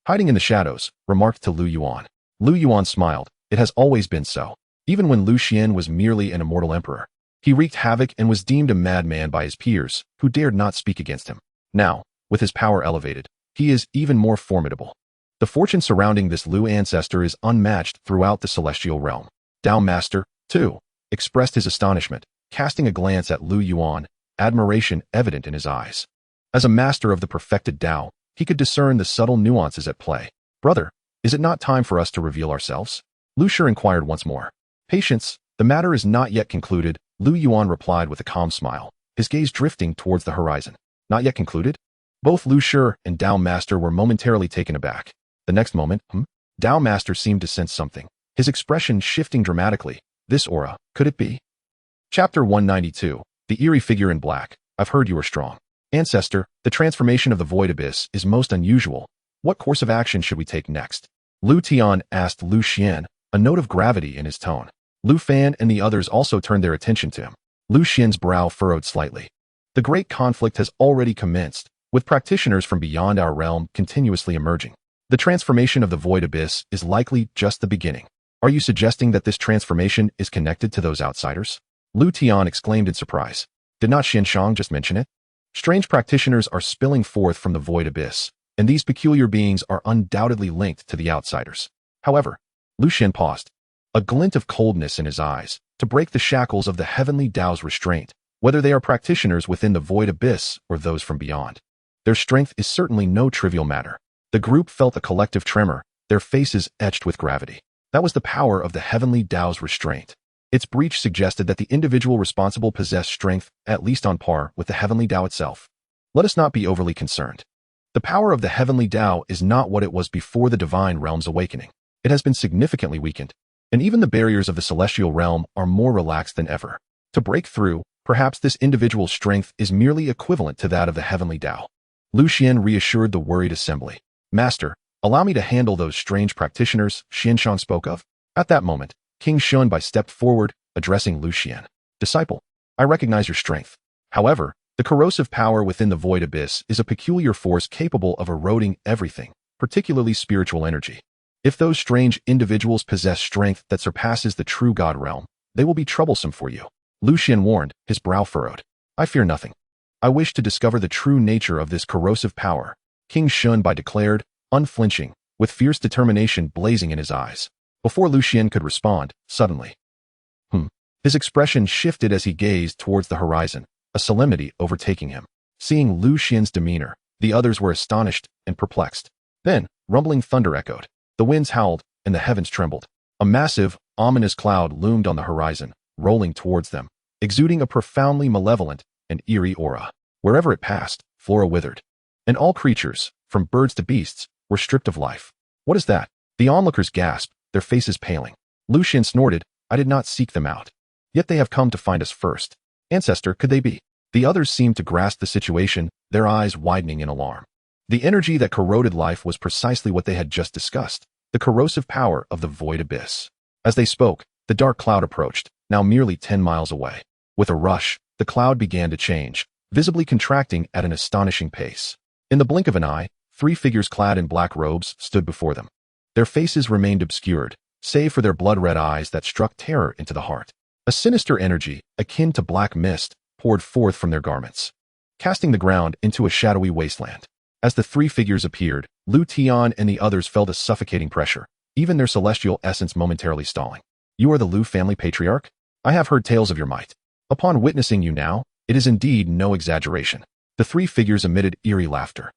hiding in the shadows, remarked to Lu Yuan. Lu Yuan smiled. It has always been so. Even when Lu Xian was merely an immortal emperor, he wreaked havoc and was deemed a madman by his peers, who dared not speak against him. Now, with his power elevated, he is even more formidable. The fortune surrounding this Lu ancestor is unmatched throughout the celestial realm. Dao Master, too, expressed his astonishment, casting a glance at Lu Yuan, admiration evident in his eyes. As a master of the perfected Dao, he could discern the subtle nuances at play. Brother, is it not time for us to reveal ourselves? Lu Shi inquired once more. Patience, the matter is not yet concluded, Lu Yuan replied with a calm smile, his gaze drifting towards the horizon. Not yet concluded? Both Lu Shi and Dao Master were momentarily taken aback. The next moment, Dao Master seemed to sense something, his expression shifting dramatically. This aura, could it be? Chapter 192, The Eerie Figure in Black. I've heard you are strong. Ancestor, the transformation of the void abyss is most unusual. What course of action should we take next? Lu Tian asked Lu Xian, a note of gravity in his tone. Lu Fan and the others also turned their attention to him. Lu Xian's brow furrowed slightly. The great conflict has already commenced, with practitioners from beyond our realm continuously emerging. The transformation of the void abyss is likely just the beginning. Are you suggesting that this transformation is connected to those outsiders? Lu Tian exclaimed in surprise. Did not Xianxiang just mention it? Strange practitioners are spilling forth from the void abyss, and these peculiar beings are undoubtedly linked to the outsiders. However, Lu Xian paused, a glint of coldness in his eyes, to break the shackles of the heavenly Dao's restraint, whether they are practitioners within the void abyss or those from beyond. Their strength is certainly no trivial matter. The group felt a collective tremor, their faces etched with gravity. That was the power of the heavenly Dao's restraint. Its breach suggested that the individual responsible possessed strength at least on par with the heavenly Dao itself. Let us not be overly concerned. The power of the heavenly Dao is not what it was before the divine realm's awakening. It has been significantly weakened, and even the barriers of the celestial realm are more relaxed than ever. To break through, perhaps this individual's strength is merely equivalent to that of the heavenly Dao. Lu Xian reassured the worried assembly. Master, allow me to handle those strange practitioners Xianxiang spoke of. At that moment, King Shunbai stepped forward, addressing Lu Xian. Disciple, I recognize your strength. However, the corrosive power within the void abyss is a peculiar force capable of eroding everything, particularly spiritual energy. If those strange individuals possess strength that surpasses the true God realm, they will be troublesome for you. Lu Xian warned, his brow furrowed. I fear nothing. I wish to discover the true nature of this corrosive power, King Shunbai declared, unflinching, with fierce determination blazing in his eyes. Before Lu Xian could respond, suddenly, his expression shifted as he gazed towards the horizon, a solemnity overtaking him. Seeing Lu Xian's demeanor, the others were astonished and perplexed. Then, rumbling thunder echoed. The winds howled, and the heavens trembled. A massive, ominous cloud loomed on the horizon, rolling towards them, exuding a profoundly malevolent and eerie aura. Wherever it passed, flora withered, and all creatures, from birds to beasts, were stripped of life. What is that? The onlookers gasped, their faces paling. Lu Xian snorted, I did not seek them out. Yet they have come to find us first. Ancestor, could they be? The others seemed to grasp the situation, their eyes widening in alarm. The energy that corroded life was precisely what they had just discussed, the corrosive power of the void abyss. As they spoke, the dark cloud approached, now merely 10 miles away. With a rush, the cloud began to change, visibly contracting at an astonishing pace. In the blink of an eye, 3 figures clad in black robes stood before them. Their faces remained obscured, save for their blood-red eyes that struck terror into the heart. A sinister energy, akin to black mist, poured forth from their garments, casting the ground into a shadowy wasteland. As the 3 figures appeared, Lu Tian and the others felt a suffocating pressure, even their celestial essence momentarily stalling. You are the Lu family patriarch? I have heard tales of your might. Upon witnessing you now, it is indeed no exaggeration. The 3 figures emitted eerie laughter.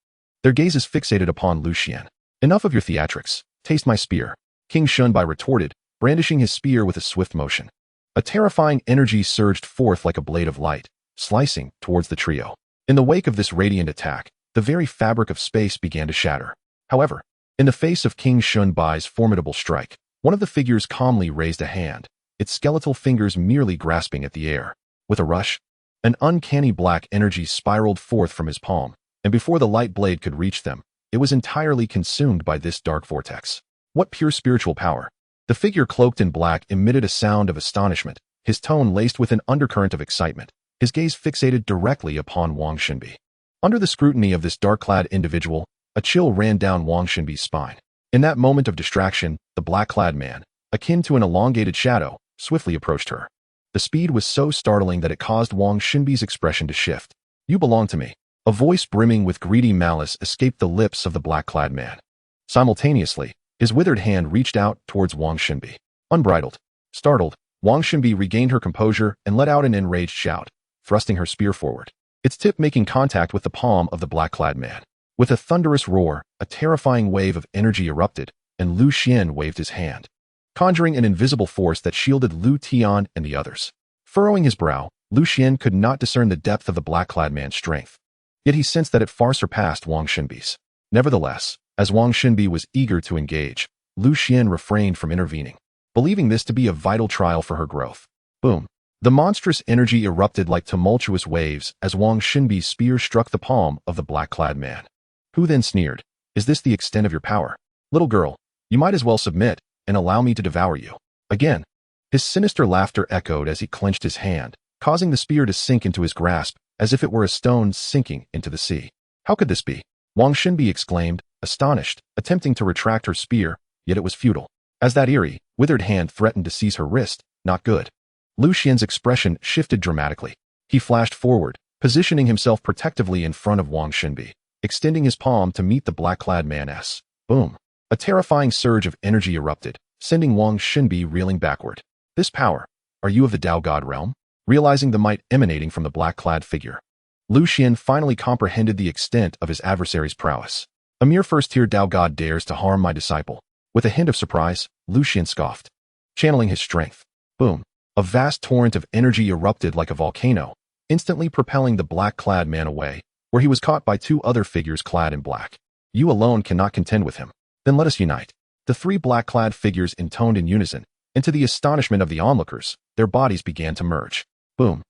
Their gazes fixated upon Lu Xian. Enough of your theatrics. Taste my spear. King Shunbai retorted, brandishing his spear with a swift motion. A terrifying energy surged forth like a blade of light, slicing towards the trio. In the wake of this radiant attack, the very fabric of space began to shatter. However, in the face of King Shunbai's formidable strike, one of the figures calmly raised a hand, its skeletal fingers merely grasping at the air. With a rush, an uncanny black energy spiraled forth from his palm, and before the light blade could reach them, it was entirely consumed by this dark vortex. What pure spiritual power! The figure cloaked in black emitted a sound of astonishment, his tone laced with an undercurrent of excitement, his gaze fixated directly upon Wang Xinbi. Under the scrutiny of this dark-clad individual, a chill ran down Wang Xinbi's spine. In that moment of distraction, the black-clad man, akin to an elongated shadow, swiftly approached her. The speed was so startling that it caused Wang Xinbi's expression to shift. You belong to me. A voice brimming with greedy malice escaped the lips of the black-clad man. Simultaneously, his withered hand reached out towards Wang Xinbi. Unbridled, startled, Wang Xinbi regained her composure and let out an enraged shout, thrusting her spear forward, its tip making contact with the palm of the black-clad man. With a thunderous roar, a terrifying wave of energy erupted, and Lu Xian waved his hand, conjuring an invisible force that shielded Lu Tian and the others. Furrowing his brow, Lu Xian could not discern the depth of the black-clad man's strength. Yet he sensed that it far surpassed Wang Xinbi's. Nevertheless, as Wang Xinbi was eager to engage, Lu Xian refrained from intervening, believing this to be a vital trial for her growth. Boom! The monstrous energy erupted like tumultuous waves as Wang Xinbi's spear struck the palm of the black-clad man, who then sneered, Is this the extent of your power? Little girl, you might as well submit and allow me to devour you. Again, his sinister laughter echoed as he clenched his hand, causing the spear to sink into his grasp as if it were a stone sinking into the sea. How could this be? Wang Xinbi exclaimed, astonished, attempting to retract her spear, yet it was futile. As that eerie, withered hand threatened to seize her wrist, not good. Lu Xian's expression shifted dramatically. He flashed forward, positioning himself protectively in front of Wang Xinbi, extending his palm to meet the black-clad man's. Boom! A terrifying surge of energy erupted, sending Wang Xinbi reeling backward. This power, are you of the Tao God realm? Realizing the might emanating from the black-clad figure, Lu Xian finally comprehended the extent of his adversary's prowess. A mere first-tier Tao God dares to harm my disciple. With a hint of surprise, Lu Xian scoffed, channeling his strength. Boom! A vast torrent of energy erupted like a volcano, instantly propelling the black-clad man away, where he was caught by 2 other figures clad in black. You alone cannot contend with him. Then let us unite. The 3 black-clad figures intoned in unison, and to the astonishment of the onlookers, their bodies began to merge. Boom!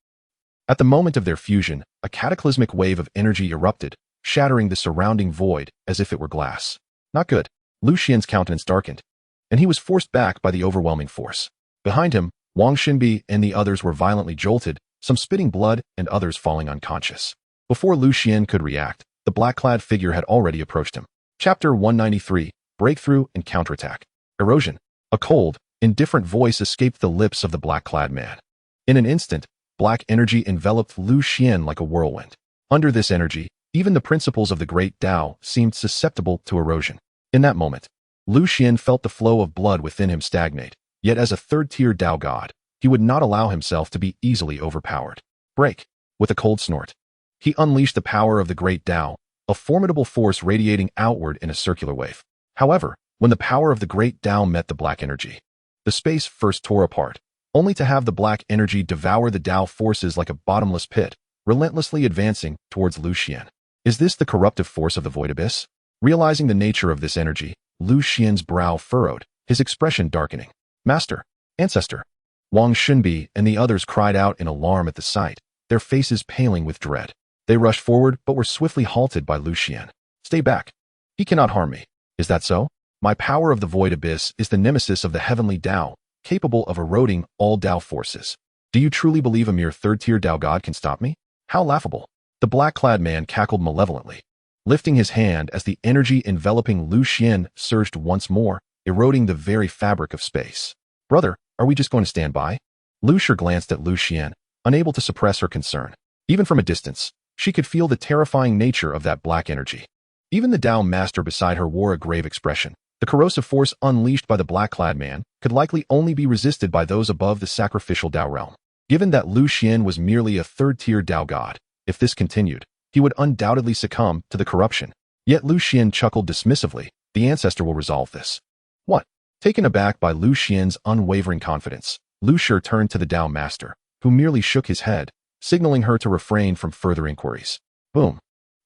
At the moment of their fusion, a cataclysmic wave of energy erupted, shattering the surrounding void as if it were glass. Not good. Lu Xian's countenance darkened, and he was forced back by the overwhelming force. Behind him, Wang Xinbi and the others were violently jolted, some spitting blood and others falling unconscious. Before Lu Xian could react, the black-clad figure had already approached him. Chapter 193, Breakthrough and Counterattack. Erosion. A cold, indifferent voice escaped the lips of the black-clad man. In an instant, black energy enveloped Lu Xian like a whirlwind. Under this energy, even the principles of the great Tao seemed susceptible to erosion. In that moment, Lu Xian felt the flow of blood within him stagnate, yet as a third-tier Tao God, he would not allow himself to be easily overpowered. Break! With a cold snort, he unleashed the power of the great Tao, a formidable force radiating outward in a circular wave. However, when the power of the great Tao met the black energy, the space first tore apart, only to have the black energy devour the Tao forces like a bottomless pit, relentlessly advancing towards Lu Xian. Is this the corruptive force of the void abyss? Realizing the nature of this energy, Lu Xian's brow furrowed, his expression darkening. Master, Ancestor. Wang Xunbi and the others cried out in alarm at the sight, their faces paling with dread. They rushed forward but were swiftly halted by Lu Xian. Stay back. He cannot harm me. Is that so? My power of the void abyss is the nemesis of the heavenly Tao, capable of eroding all Tao forces. Do you truly believe a mere third-tier Tao god can stop me? How laughable. The black-clad man cackled malevolently, lifting his hand as the energy enveloping Lu Xian surged once more, eroding the very fabric of space. Brother, are we just going to stand by? Lu Shi glanced at Lu Xian, unable to suppress her concern. Even from a distance, she could feel the terrifying nature of that black energy. Even the Tao master beside her wore a grave expression. The corrosive force unleashed by the black-clad man could likely only be resisted by those above the sacrificial Tao realm. Given that Lu Xian was merely a third-tier Tao god, if this continued, he would undoubtedly succumb to the corruption. Yet Lu Xian chuckled dismissively. The ancestor will resolve this. What? Taken aback by Lu Xian's unwavering confidence, Lu Shi turned to the Tao master, who merely shook his head, signaling her to refrain from further inquiries. Boom.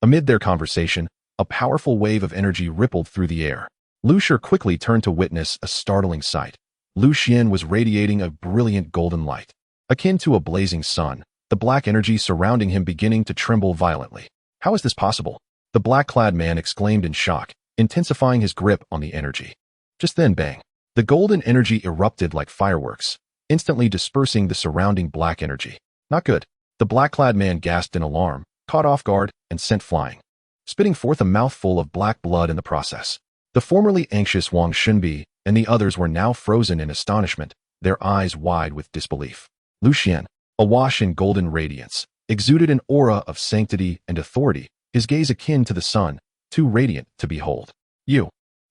Amid their conversation, a powerful wave of energy rippled through the air. Lu Shi quickly turned to witness a startling sight. Lu Xian was radiating a brilliant golden light. Akin to a blazing sun, the black energy surrounding him beginning to tremble violently. How is this possible? The black-clad man exclaimed in shock, intensifying his grip on the energy. Just then, bang. The golden energy erupted like fireworks, instantly dispersing the surrounding black energy. Not good. The black-clad man gasped in alarm, caught off guard, and sent flying, spitting forth a mouthful of black blood in the process. The formerly anxious Wang Xunbi and the others were now frozen in astonishment, their eyes wide with disbelief. Lu Xian, awash in golden radiance, exuded an aura of sanctity and authority, his gaze akin to the sun, too radiant to behold.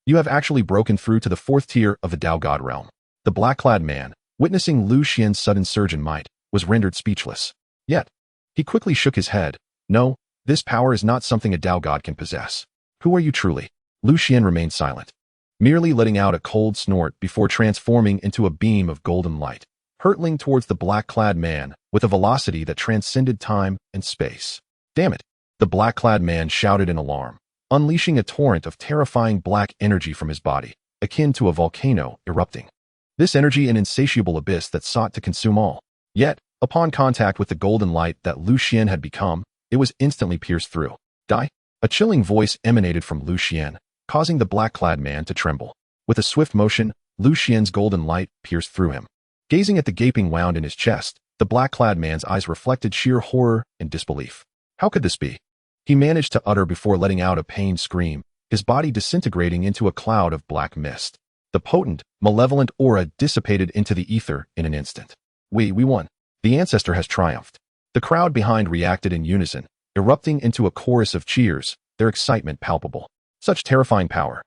You have actually broken through to the fourth tier of the Tao God realm. The black-clad man, witnessing Lu Xian's sudden surge in might, was rendered speechless. Yet, he quickly shook his head. No, this power is not something a Tao God can possess. Who are you truly? Lu Xian remained silent, merely letting out a cold snort before transforming into a beam of golden light, hurtling towards the black-clad man with a velocity that transcended time and space. Damn it! The black-clad man shouted in alarm, unleashing a torrent of terrifying black energy from his body, akin to a volcano erupting. This energy an insatiable abyss that sought to consume all. Yet, upon contact with the golden light that Lu Xian had become, it was instantly pierced through. Die? A chilling voice emanated from Lu Xian, causing the black-clad man to tremble. With a swift motion, Lu Xian's golden light pierced through him. Gazing at the gaping wound in his chest, the black-clad man's eyes reflected sheer horror and disbelief. How could this be? He managed to utter before letting out a pained scream, his body disintegrating into a cloud of black mist. The potent, malevolent aura dissipated into the ether in an instant. We won. The ancestor has triumphed. The crowd behind reacted in unison, erupting into a chorus of cheers, their excitement palpable. Such terrifying power.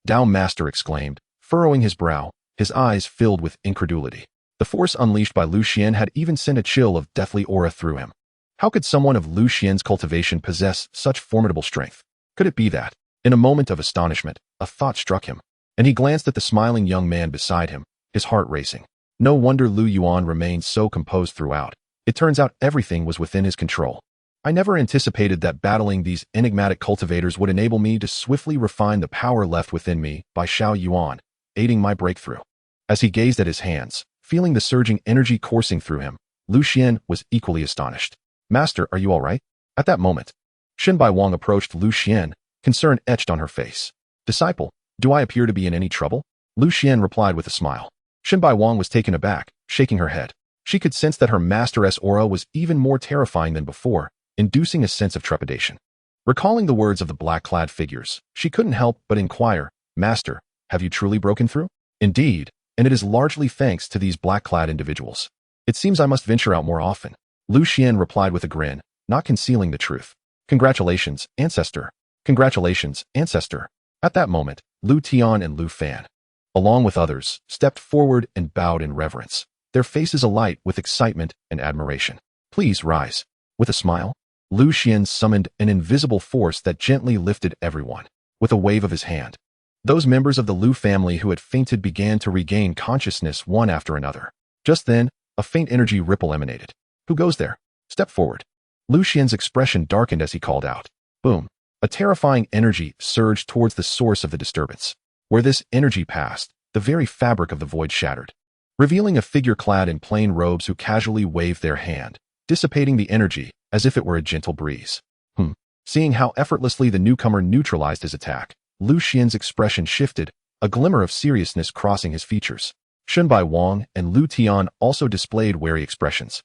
Tao Master exclaimed, furrowing his brow, his eyes filled with incredulity. The force unleashed by Lu Xian had even sent a chill of deathly aura through him. How could someone of Lu Xian's cultivation possess such formidable strength? Could it be that, in a moment of astonishment, a thought struck him, and he glanced at the smiling young man beside him, his heart racing. No wonder Lu Yuan remained so composed throughout. It turns out everything was within his control. I never anticipated that battling these enigmatic cultivators would enable me to swiftly refine the power left within me by Xiao Yuan, aiding my breakthrough. As he gazed at his hands, feeling the surging energy coursing through him, Lu Xian was equally astonished. Master, are you all right? At that moment, Xinbai Wang approached Lu Xian, concern etched on her face. Disciple, do I appear to be in any trouble? Lu Xian replied with a smile. Xinbai Wang was taken aback, shaking her head. She could sense that her master's aura was even more terrifying than before, inducing a sense of trepidation. Recalling the words of the black-clad figures, she couldn't help but inquire, Master, have you truly broken through? Indeed, and it is largely thanks to these black-clad individuals. It seems I must venture out more often. Lu Xian replied with a grin, not concealing the truth. Congratulations, Ancestor. Congratulations, Ancestor. At that moment, Lu Tian and Lu Fan, along with others, stepped forward and bowed in reverence, their faces alight with excitement and admiration. Please rise. With a smile, Lu Xian summoned an invisible force that gently lifted everyone. With a wave of his hand, those members of the Lu family who had fainted began to regain consciousness one after another. Just then, a faint energy ripple emanated. Who goes there? Step forward. Lu Xian's expression darkened as he called out. Boom. A terrifying energy surged towards the source of the disturbance. Where this energy passed, the very fabric of the void shattered, revealing a figure clad in plain robes who casually waved their hand, dissipating the energy as if it were a gentle breeze. Seeing how effortlessly the newcomer neutralized his attack, Lu Xian's expression shifted, a glimmer of seriousness crossing his features. Shunbai Wang and Lu Tian also displayed wary expressions,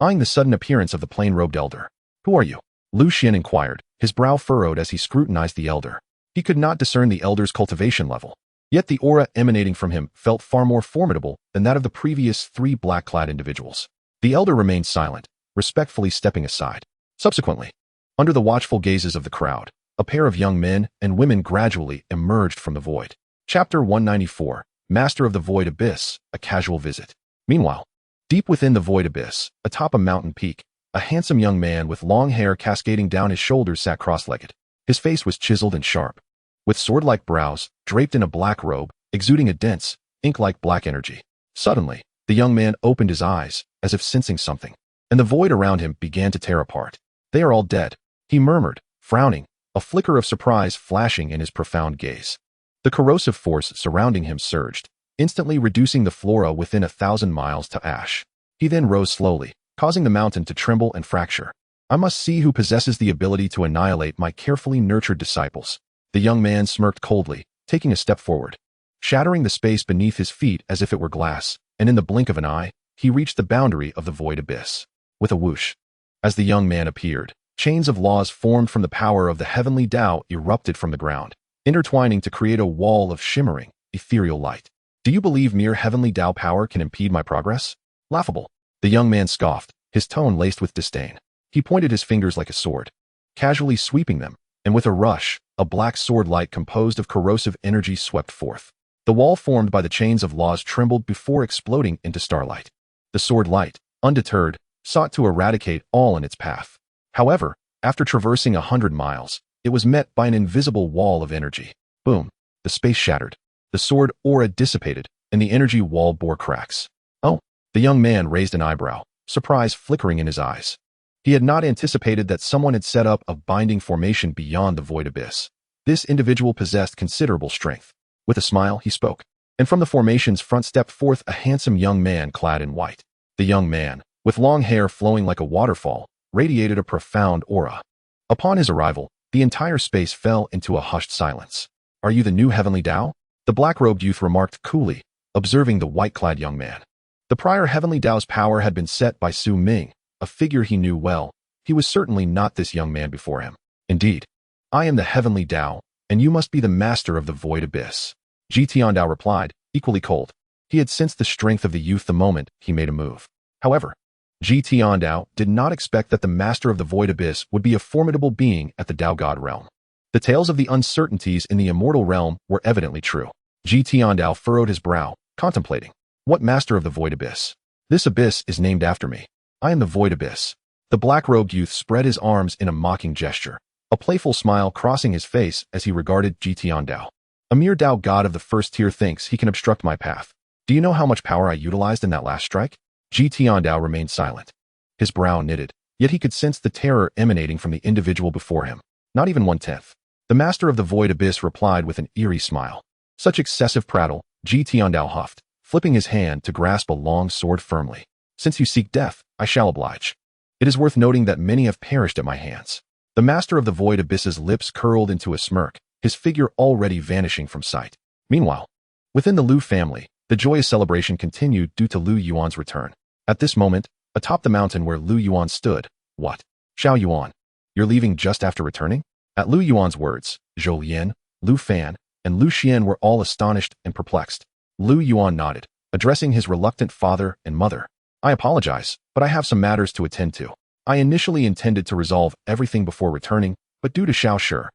eyeing the sudden appearance of the plain-robed elder. "Who are you?" Lu Xian inquired, his brow furrowed as he scrutinized the elder. He could not discern the elder's cultivation level, yet the aura emanating from him felt far more formidable than that of the previous 3 black-clad individuals. The elder remained silent, respectfully stepping aside. Subsequently, under the watchful gazes of the crowd, a pair of young men and women gradually emerged from the void. Chapter 194, Master of the Void Abyss, a casual visit. Meanwhile, deep within the void abyss, atop a mountain peak, a handsome young man with long hair cascading down his shoulders sat cross-legged. His face was chiseled and sharp, with sword-like brows, draped in a black robe, exuding a dense, ink-like black energy. Suddenly, the young man opened his eyes, as if sensing something, and the void around him began to tear apart. "They are all dead," he murmured, frowning, a flicker of surprise flashing in his profound gaze. The corrosive force surrounding him surged, instantly reducing the flora within 1,000 miles to ash. He then rose slowly, causing the mountain to tremble and fracture. "I must see who possesses the ability to annihilate my carefully nurtured disciples." The young man smirked coldly, taking a step forward, shattering the space beneath his feet as if it were glass, and in the blink of an eye, he reached the boundary of the void abyss. With a whoosh, as the young man appeared, chains of laws formed from the power of the heavenly Tao erupted from the ground, intertwining to create a wall of shimmering, ethereal light. "Do you believe mere heavenly Tao power can impede my progress?" "Laughable." The young man scoffed, his tone laced with disdain. He pointed his fingers like a sword, casually sweeping them, and with a rush, a black sword light composed of corrosive energy swept forth. The wall formed by the chains of laws trembled before exploding into starlight. The sword light, undeterred, sought to eradicate all in its path. However, after traversing 100 miles, it was met by an invisible wall of energy. Boom! The space shattered. The sword aura dissipated, and the energy wall bore cracks. "Oh!" The young man raised an eyebrow, surprise flickering in his eyes. He had not anticipated that someone had set up a binding formation beyond the void abyss. This individual possessed considerable strength. With a smile, he spoke, and from the formation's front stepped forth a handsome young man clad in white. The young man, with long hair flowing like a waterfall, radiated a profound aura. Upon his arrival, the entire space fell into a hushed silence. "Are you the new heavenly Tao?" The black-robed youth remarked coolly, observing the white-clad young man. The prior heavenly Tao's power had been set by Su Ming, a figure he knew well. He was certainly not this young man before him. "Indeed, I am the heavenly Tao, and you must be the master of the void abyss." Ji Tiandao replied, equally cold. He had sensed the strength of the youth the moment he made a move. However, Ji Tiandao did not expect that the master of the void abyss would be a formidable being at the Tao God realm. The tales of the uncertainties in the immortal realm were evidently true. Ji Tiandao furrowed his brow, contemplating. "What master of the void abyss? This abyss is named after me. I am the void abyss." The black-robed youth spread his arms in a mocking gesture, a playful smile crossing his face as he regarded Ji Tiandao. "A mere Tao god of the first tier thinks he can obstruct my path. Do you know how much power I utilized in that last strike?" Ji Tiandao remained silent. His brow knitted, yet he could sense the terror emanating from the individual before him. "Not even 1/10. The master of the void abyss replied with an eerie smile. Such excessive prattle, Ji Tiandao huffed, flipping his hand to grasp a long sword firmly. "Since you seek death, I shall oblige. It is worth noting that many have perished at my hands." The master of the void abyss's lips curled into a smirk, his figure already vanishing from sight. Meanwhile, within the Lu family, the joyous celebration continued due to Lu Yuan's return. At this moment, atop the mountain where Lu Yuan stood, "What? Xiao Yuan, you're leaving just after returning?" At Lu Yuan's words, Zhou Lian, Lu Fan, and Lu Xian were all astonished and perplexed. Lu Yuan nodded, addressing his reluctant father and mother. "I apologize, but I have some matters to attend to. I initially intended to resolve everything before returning, but due to Xiao Shi,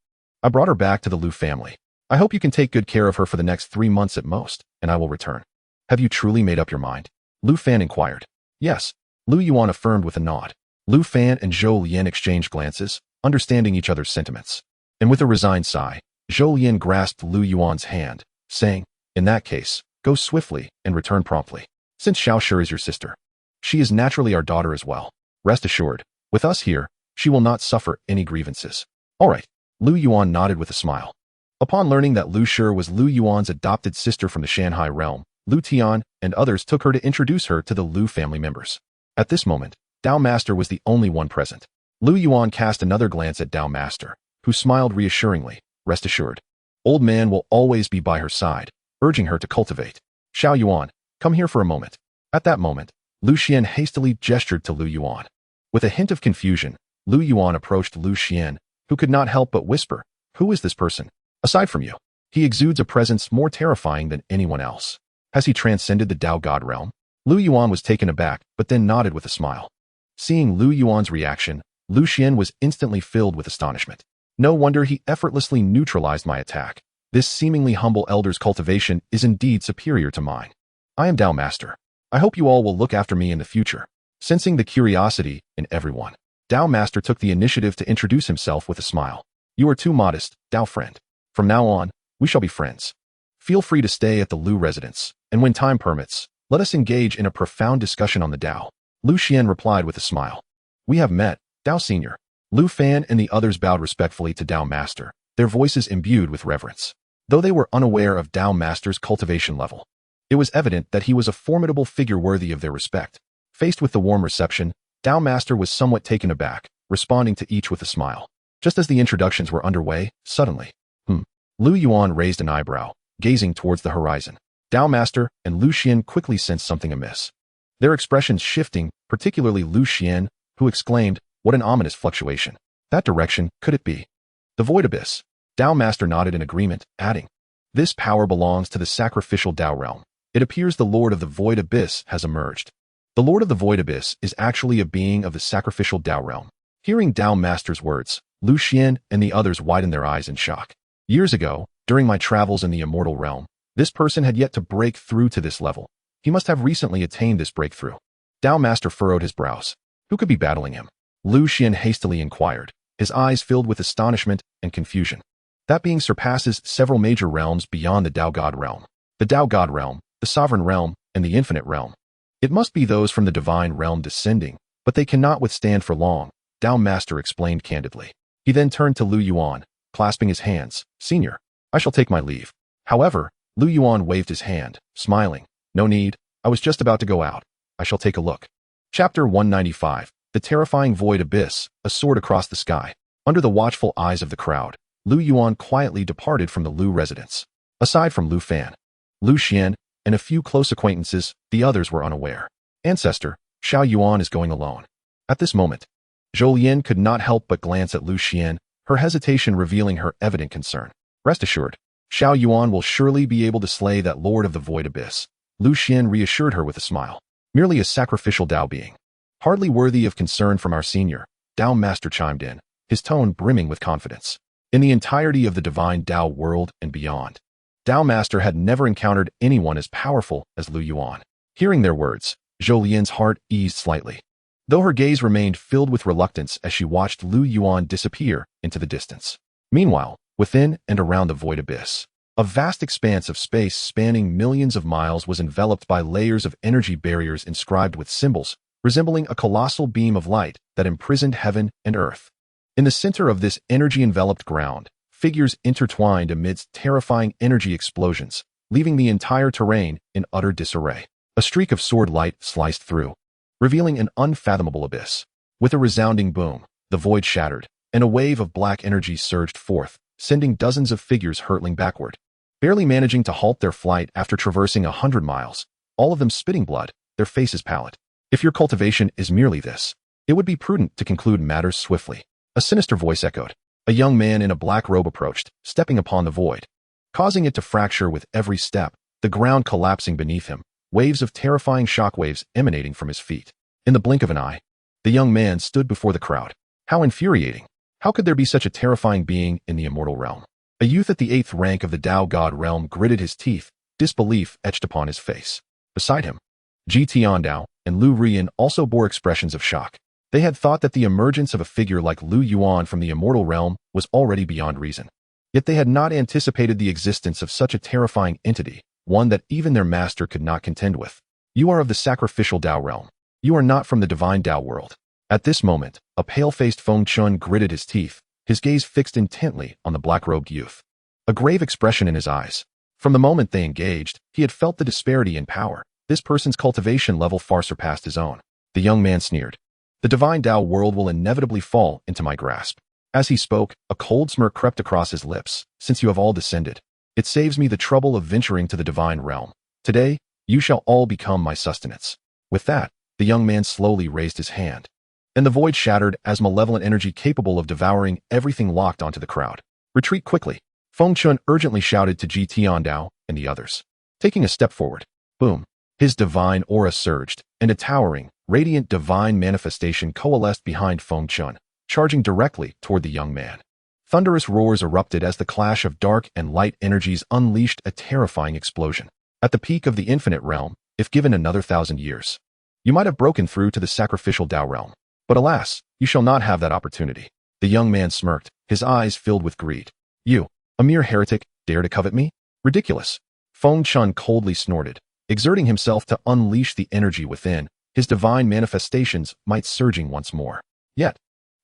I brought her back to the Lu family. I hope you can take good care of her for the next 3 months at most, and I will return." "Have you truly made up your mind?" Lu Fan inquired. "Yes," Lu Yuan affirmed with a nod. Lu Fan and Zhou Lian exchanged glances, understanding each other's sentiments. And with a resigned sigh, Zhou Lian grasped Lu Yuan's hand, saying, "In that case, go swiftly and return promptly. Since Xiao Shi is your sister, she is naturally our daughter as well. Rest assured, with us here, she will not suffer any grievances." "All right," Lu Yuan nodded with a smile. Upon learning that Lu Shi was Lu Yuan's adopted sister from the Shanghai realm, Lu Tian and others took her to introduce her to the Lu family members. At this moment, Dao Master was the only one present. Lu Yuan cast another glance at Dao Master, who smiled reassuringly. Rest assured, old man will always be by her side, urging her to cultivate. Xiao Yuan, come here for a moment. At that moment, Lu Xian hastily gestured to Lu Yuan. With a hint of confusion, Lu Yuan approached Lu Xian, who could not help but whisper, "Who is this person? Aside from you, he exudes a presence more terrifying than anyone else. Has he transcended the Dao God realm?" Lu Yuan was taken aback, but then nodded with a smile. Seeing Lu Yuan's reaction, Lu Xian was instantly filled with astonishment. No wonder he effortlessly neutralized my attack. This seemingly humble elder's cultivation is indeed superior to mine. I am Dao Master. I hope you all will look after me in the future. Sensing the curiosity in everyone, Dao Master took the initiative to introduce himself with a smile. You are too modest, Dao friend. From now on, we shall be friends. Feel free to stay at the Lu residence, and when time permits, let us engage in a profound discussion on the Dao. Lu Xian replied with a smile. We have met, Dao Senior. Lu Fan and the others bowed respectfully to Dao Master, their voices imbued with reverence. Though they were unaware of Dao Master's cultivation level, it was evident that he was a formidable figure worthy of their respect. Faced with the warm reception, Dao Master was somewhat taken aback, responding to each with a smile. Just as the introductions were underway, suddenly, Lu Yuan raised an eyebrow, gazing towards the horizon. Dao Master and Lu Xian quickly sensed something amiss. Their expressions shifting, particularly Lu Xian, who exclaimed, "What an ominous fluctuation. That direction, could it be the Void Abyss?" Dao Master nodded in agreement, adding, "This power belongs to the sacrificial Dao realm. It appears the Lord of the Void Abyss has emerged." The Lord of the Void Abyss is actually a being of the sacrificial Dao realm. Hearing Dao Master's words, Lu Xian and the others widened their eyes in shock. Years ago, during my travels in the immortal realm, this person had yet to break through to this level. He must have recently attained this breakthrough. Dao Master furrowed his brows. Who could be battling him? Lu Xian hastily inquired, his eyes filled with astonishment and confusion. That being surpasses several major realms beyond the Dao God realm. The Dao God realm, the sovereign realm, and the infinite realm. It must be those from the divine realm descending, but they cannot withstand for long, Dao Master explained candidly. He then turned to Lu Yuan, clasping his hands. Senior, I shall take my leave. However, Lu Yuan waved his hand, smiling. No need, I was just about to go out. I shall take a look. Chapter 195, The Terrifying Void Abyss, A Sword Across the Sky. Under the watchful eyes of the crowd, Lu Yuan quietly departed from the Lu residence. Aside from Lu Fan, Lu Xian, and a few close acquaintances, the others were unaware. Ancestor, Xiao Yuan is going alone. At this moment, Zhou Yin could not help but glance at Lu Xian, her hesitation revealing her evident concern. Rest assured, Xiao Yuan will surely be able to slay that Lord of the Void Abyss. Lu Xian reassured her with a smile. Merely a sacrificial Dao being. Hardly worthy of concern from our senior, Dao Master chimed in, his tone brimming with confidence. In the entirety of the divine Dao world and beyond, Dao Master had never encountered anyone as powerful as Lu Yuan. Hearing their words, Zhou Lian's heart eased slightly, though her gaze remained filled with reluctance as she watched Lu Yuan disappear into the distance. Meanwhile, within and around the Void Abyss, a vast expanse of space spanning millions of miles was enveloped by layers of energy barriers inscribed with symbols, resembling a colossal beam of light that imprisoned heaven and earth. In the center of this energy-enveloped ground, figures intertwined amidst terrifying energy explosions, leaving the entire terrain in utter disarray. A streak of sword light sliced through, revealing an unfathomable abyss. With a resounding boom, the void shattered, and a wave of black energy surged forth, sending dozens of figures hurtling backward. Barely managing to halt their flight after traversing 100 miles, all of them spitting blood, their faces pallid. If your cultivation is merely this, it would be prudent to conclude matters swiftly. A sinister voice echoed. A young man in a black robe approached, stepping upon the void, causing it to fracture with every step, the ground collapsing beneath him, waves of terrifying shockwaves emanating from his feet. In the blink of an eye, the young man stood before the crowd. How infuriating! How could there be such a terrifying being in the immortal realm? A youth at the 8th rank of the Dao God realm gritted his teeth, disbelief etched upon his face. Beside him, Ji Tiandao and Lu Rian also bore expressions of shock. They had thought that the emergence of a figure like Lu Yuan from the immortal realm was already beyond reason. Yet they had not anticipated the existence of such a terrifying entity, one that even their master could not contend with. You are of the sacrificial Dao realm. You are not from the divine Dao world. At this moment, a pale-faced Feng Chun gritted his teeth, his gaze fixed intently on the black-robed youth. a grave expression in his eyes. From the moment they engaged, he had felt the disparity in power. This person's cultivation level far surpassed his own. The young man sneered. The divine Tao world will inevitably fall into my grasp. As he spoke, a cold smirk crept across his lips. Since you have all descended, it saves me the trouble of venturing to the divine realm. Today, you shall all become my sustenance. With that, the young man slowly raised his hand, and the void shattered as malevolent energy capable of devouring everything locked onto the crowd. Retreat quickly. Feng Chun urgently shouted to Ji Tiandao and the others. Taking a step forward. Boom. His divine aura surged, and a towering, radiant divine manifestation coalesced behind Feng Chun, charging directly toward the young man. Thunderous roars erupted as the clash of dark and light energies unleashed a terrifying explosion. At the peak of the infinite realm, if given another 1,000 years, you might have broken through to the sacrificial Tao realm. But alas, you shall not have that opportunity. The young man smirked, his eyes filled with greed. You, a mere heretic, dare to covet me? Ridiculous. Feng Chun coldly snorted, exerting himself to unleash the energy within. His divine manifestations might surging once more. Yet,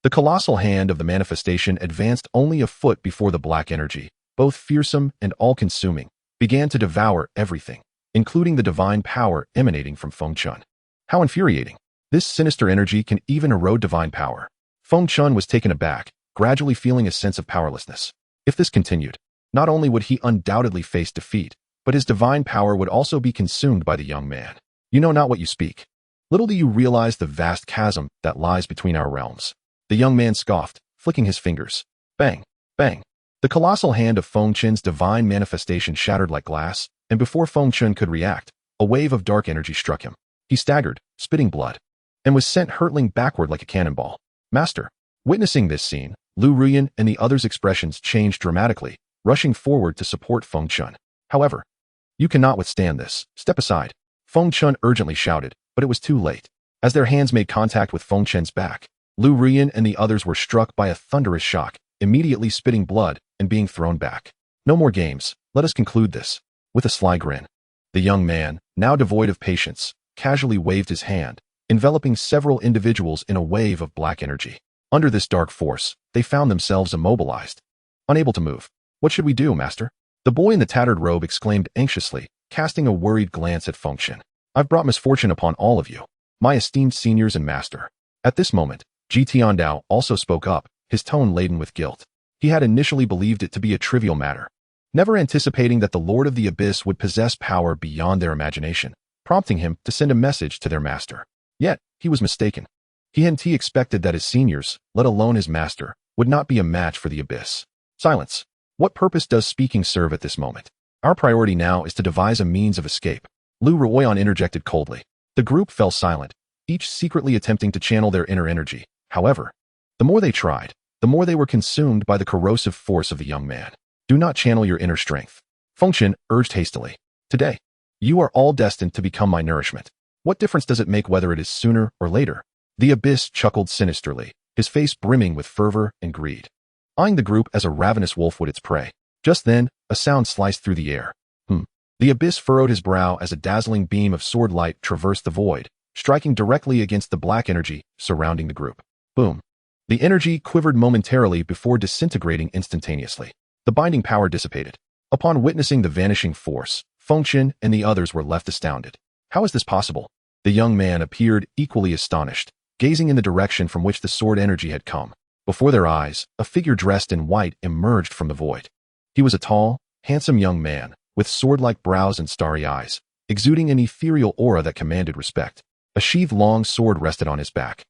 the colossal hand of the manifestation advanced only a foot before the black energy, both fearsome and all-consuming, began to devour everything, including the divine power emanating from Feng Chun. How infuriating. This sinister energy can even erode divine power. Feng Chun was taken aback, gradually feeling a sense of powerlessness. If this continued, not only would he undoubtedly face defeat, but his divine power would also be consumed by the young man. You know not what you speak. Little do you realize the vast chasm that lies between our realms. The young man scoffed, flicking his fingers. Bang, bang. The colossal hand of Feng Chun's divine manifestation shattered like glass, and before Feng Chun could react, a wave of dark energy struck him. He staggered, spitting blood, and was sent hurtling backward like a cannonball. Master. Witnessing this scene, Lu Ruyan and the others' expressions changed dramatically, rushing forward to support Feng Chun. However, you cannot withstand this. Step aside. Feng Chun urgently shouted, but it was too late. As their hands made contact with Feng Chun's back, Lu Ruyan and the others were struck by a thunderous shock, immediately spitting blood and being thrown back. No more games. Let us conclude this. With a sly grin, the young man, now devoid of patience, casually waved his hand, enveloping several individuals in a wave of black energy. Under this dark force, they found themselves immobilized, unable to move. What should we do, master? The boy in the tattered robe exclaimed anxiously, casting a worried glance at Feng Chun. I've brought misfortune upon all of you, my esteemed seniors and master. At this moment, Ji Tiandao also spoke up, his tone laden with guilt. He had initially believed it to be a trivial matter, never anticipating that the Lord of the Abyss would possess power beyond their imagination, prompting him to send a message to their master. Yet, he was mistaken. He hadn't expected that his seniors, let alone his master, would not be a match for the Abyss. Silence. What purpose does speaking serve at this moment? Our priority now is to devise a means of escape. Lu Ruoyan interjected coldly. The group fell silent, each secretly attempting to channel their inner energy. However, the more they tried, the more they were consumed by the corrosive force of the young man. Do not channel your inner strength. Feng Chun urged hastily. Today, you are all destined to become my nourishment. What difference does it make whether it is sooner or later? The Abyss chuckled sinisterly, his face brimming with fervor and greed, eyeing the group as a ravenous wolf would its prey. Just then, a sound sliced through the air. The Abyss furrowed his brow as a dazzling beam of sword light traversed the void, striking directly against the black energy surrounding the group. Boom. The energy quivered momentarily before disintegrating instantaneously. The binding power dissipated. Upon witnessing the vanishing force, Feng Chun and the others were left astounded. How is this possible? The young man appeared equally astonished, gazing in the direction from which the sword energy had come. Before their eyes, a figure dressed in white emerged from the void. He was a tall, handsome young man, with sword-like brows and starry eyes, exuding an ethereal aura that commanded respect. A sheathed long sword rested on his back,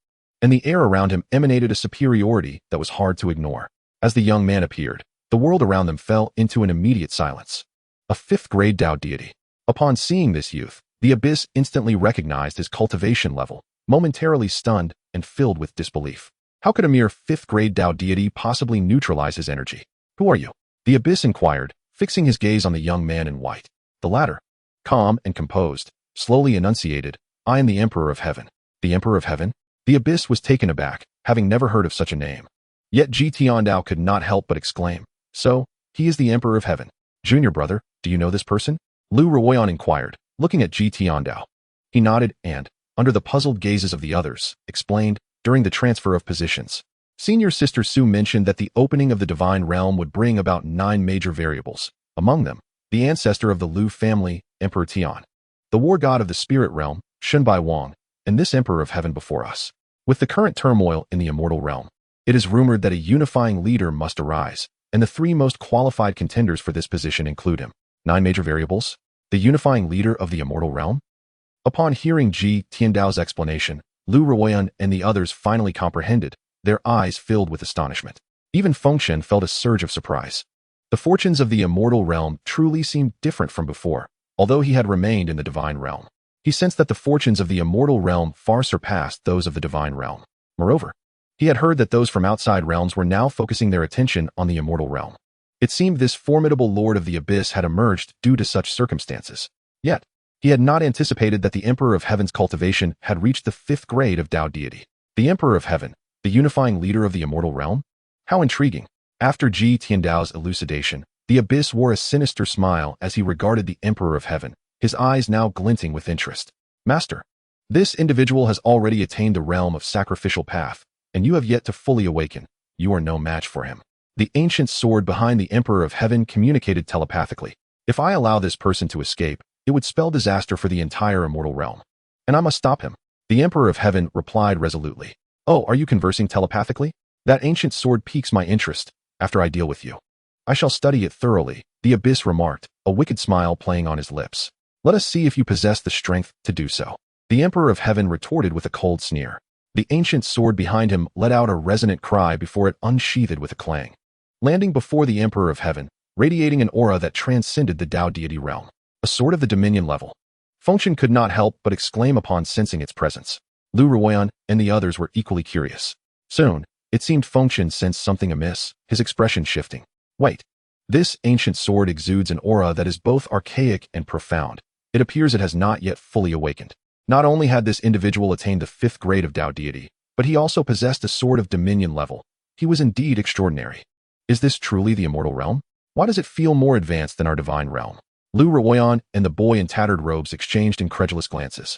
and the air around him emanated a superiority that was hard to ignore. As the young man appeared, the world around them fell into an immediate silence. A fifth-grade Tao deity. Upon seeing this youth, the Abyss instantly recognized his cultivation level, momentarily stunned and filled with disbelief. How could a mere fifth-grade Tao deity possibly neutralize his energy? Who are you? The Abyss inquired, fixing his gaze on the young man in white. The latter, calm and composed, slowly enunciated, I am the Emperor of Heaven. The Emperor of Heaven? The Abyss was taken aback, having never heard of such a name. Yet Ji Tiandao could not help but exclaim, so, he is the Emperor of Heaven. Junior brother, do you know this person? Lu Ruoyan inquired, looking at Ji Tiandao. He nodded and, under the puzzled gazes of the others, explained, during the transfer of positions, Senior Sister Su mentioned that the opening of the divine realm would bring about 9 major variables, among them, the ancestor of the Lu family, Emperor Tian, the war god of the spirit realm, Shunbai Wang, and this Emperor of Heaven before us. With the current turmoil in the immortal realm, it is rumored that a unifying leader must arise, and the 3 most qualified contenders for this position include him. 9 major variables? The unifying leader of the immortal realm? Upon hearing Ji Tiandao's explanation, Lu Ruoyan and the others finally comprehended, their eyes filled with astonishment. Even Fengshen felt a surge of surprise. The fortunes of the immortal realm truly seemed different from before, although he had remained in the divine realm. He sensed that the fortunes of the immortal realm far surpassed those of the divine realm. Moreover, he had heard that those from outside realms were now focusing their attention on the immortal realm. It seemed this formidable lord of the abyss had emerged due to such circumstances. Yet, he had not anticipated that the Emperor of Heaven's cultivation had reached the 5th grade of Tao deity. The Emperor of Heaven, the unifying leader of the immortal realm? How intriguing. After Ji Tiandao's elucidation, the abyss wore a sinister smile as he regarded the Emperor of Heaven, his eyes now glinting with interest. Master, this individual has already attained the realm of sacrificial path, and you have yet to fully awaken. You are no match for him. The ancient sword behind the Emperor of Heaven communicated telepathically. If I allow this person to escape, it would spell disaster for the entire immortal realm. And I must stop him. The Emperor of Heaven replied resolutely. Oh, are you conversing telepathically? That ancient sword piques my interest. After I deal with you, I shall study it thoroughly, the abyss remarked, a wicked smile playing on his lips. Let us see if you possess the strength to do so. The Emperor of Heaven retorted with a cold sneer. The ancient sword behind him let out a resonant cry before it unsheathed with a clang, landing before the Emperor of Heaven, radiating an aura that transcended the Tao deity realm. A sword of the dominion level. Fengshen could not help but exclaim upon sensing its presence. Lu Ruoyan and the others were equally curious. Soon, it seemed Fengshen sensed something amiss, his expression shifting. Wait. This ancient sword exudes an aura that is both archaic and profound. It appears it has not yet fully awakened. Not only had this individual attained the 5th grade of Tao deity, but he also possessed a sword of dominion level. He was indeed extraordinary. Is this truly the immortal realm? Why does it feel more advanced than our divine realm? Lu Ruoyan and the boy in tattered robes exchanged incredulous glances,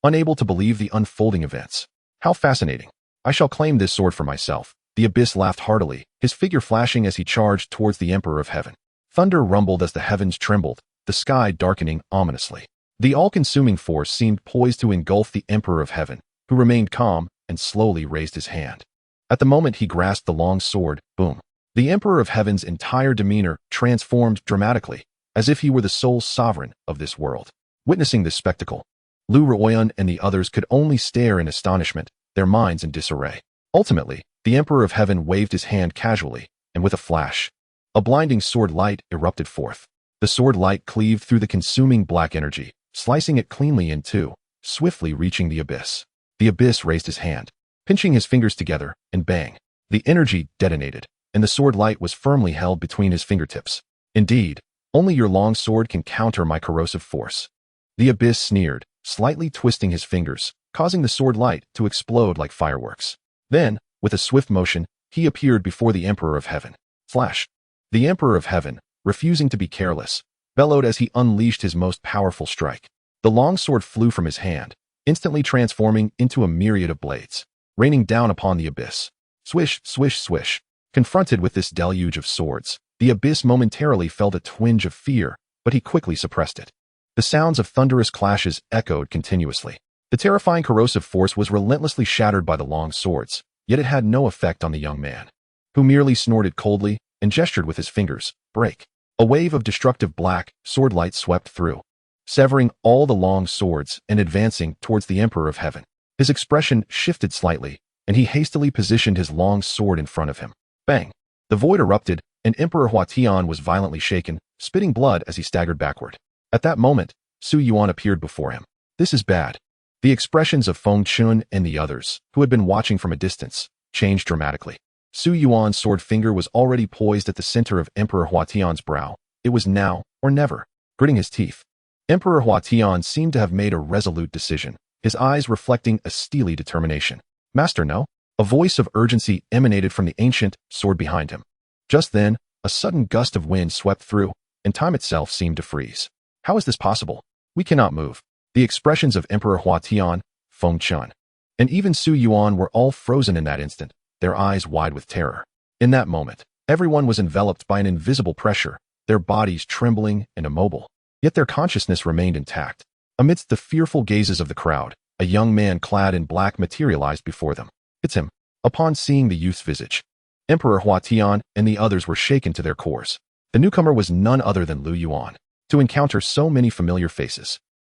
unable to believe the unfolding events. How fascinating. I shall claim this sword for myself. The abyss laughed heartily, his figure flashing as he charged towards the Emperor of Heaven. Thunder rumbled as the heavens trembled, the sky darkening ominously. The all-consuming force seemed poised to engulf the Emperor of Heaven, who remained calm and slowly raised his hand. At the moment he grasped the long sword, boom. The Emperor of Heaven's entire demeanor transformed dramatically, as if he were the sole sovereign of this world. Witnessing this spectacle, Lu Ruoyan and the others could only stare in astonishment, their minds in disarray. Ultimately, the Emperor of Heaven waved his hand casually, and with a flash, a blinding sword light erupted forth. The sword light cleaved through the consuming black energy, slicing it cleanly in two, swiftly reaching the abyss. The abyss raised his hand, pinching his fingers together, and bang, the energy detonated, and the sword light was firmly held between his fingertips. Indeed, only your long sword can counter my corrosive force. The abyss sneered, slightly twisting his fingers, causing the sword light to explode like fireworks. Then, with a swift motion, he appeared before the Emperor of Heaven. Flash. The Emperor of Heaven, refusing to be careless, bellowed as he unleashed his most powerful strike. The long sword flew from his hand, instantly transforming into a myriad of blades, raining down upon the abyss. Swish, swish, swish. Confronted with this deluge of swords, the abyss momentarily felt a twinge of fear, but he quickly suppressed it. The sounds of thunderous clashes echoed continuously. The terrifying corrosive force was relentlessly shattered by the long swords, yet it had no effect on the young man, who merely snorted coldly and gestured with his fingers. Break. A wave of destructive black sword light swept through, severing all the long swords and advancing towards the Emperor of Heaven. His expression shifted slightly, and he hastily positioned his long sword in front of him. Bang! The void erupted, and Emperor Huatian was violently shaken, spitting blood as he staggered backward. At that moment, Su Yuan appeared before him. This is bad. The expressions of Feng Chun and the others, who had been watching from a distance, changed dramatically. Su Yuan's sword finger was already poised at the center of Emperor Huatian's brow. It was now or never. Gritting his teeth, Emperor Huatian seemed to have made a resolute decision, his eyes reflecting a steely determination. Master, no? A voice of urgency emanated from the ancient sword behind him. Just then, a sudden gust of wind swept through, and time itself seemed to freeze. How is this possible? We cannot move. The expressions of Emperor Huatian, Feng Chun, and even Su Yuan were all frozen in that instant. their eyes wide with terror. In that moment, everyone was enveloped by an invisible pressure, their bodies trembling and immobile. Yet their consciousness remained intact. Amidst the fearful gazes of the crowd, a young man clad in black materialized before them. It's him. Upon seeing the youth's visage, Emperor Huatian and the others were shaken to their cores. The newcomer was none other than Lu Yuan. To encounter so many familiar faces.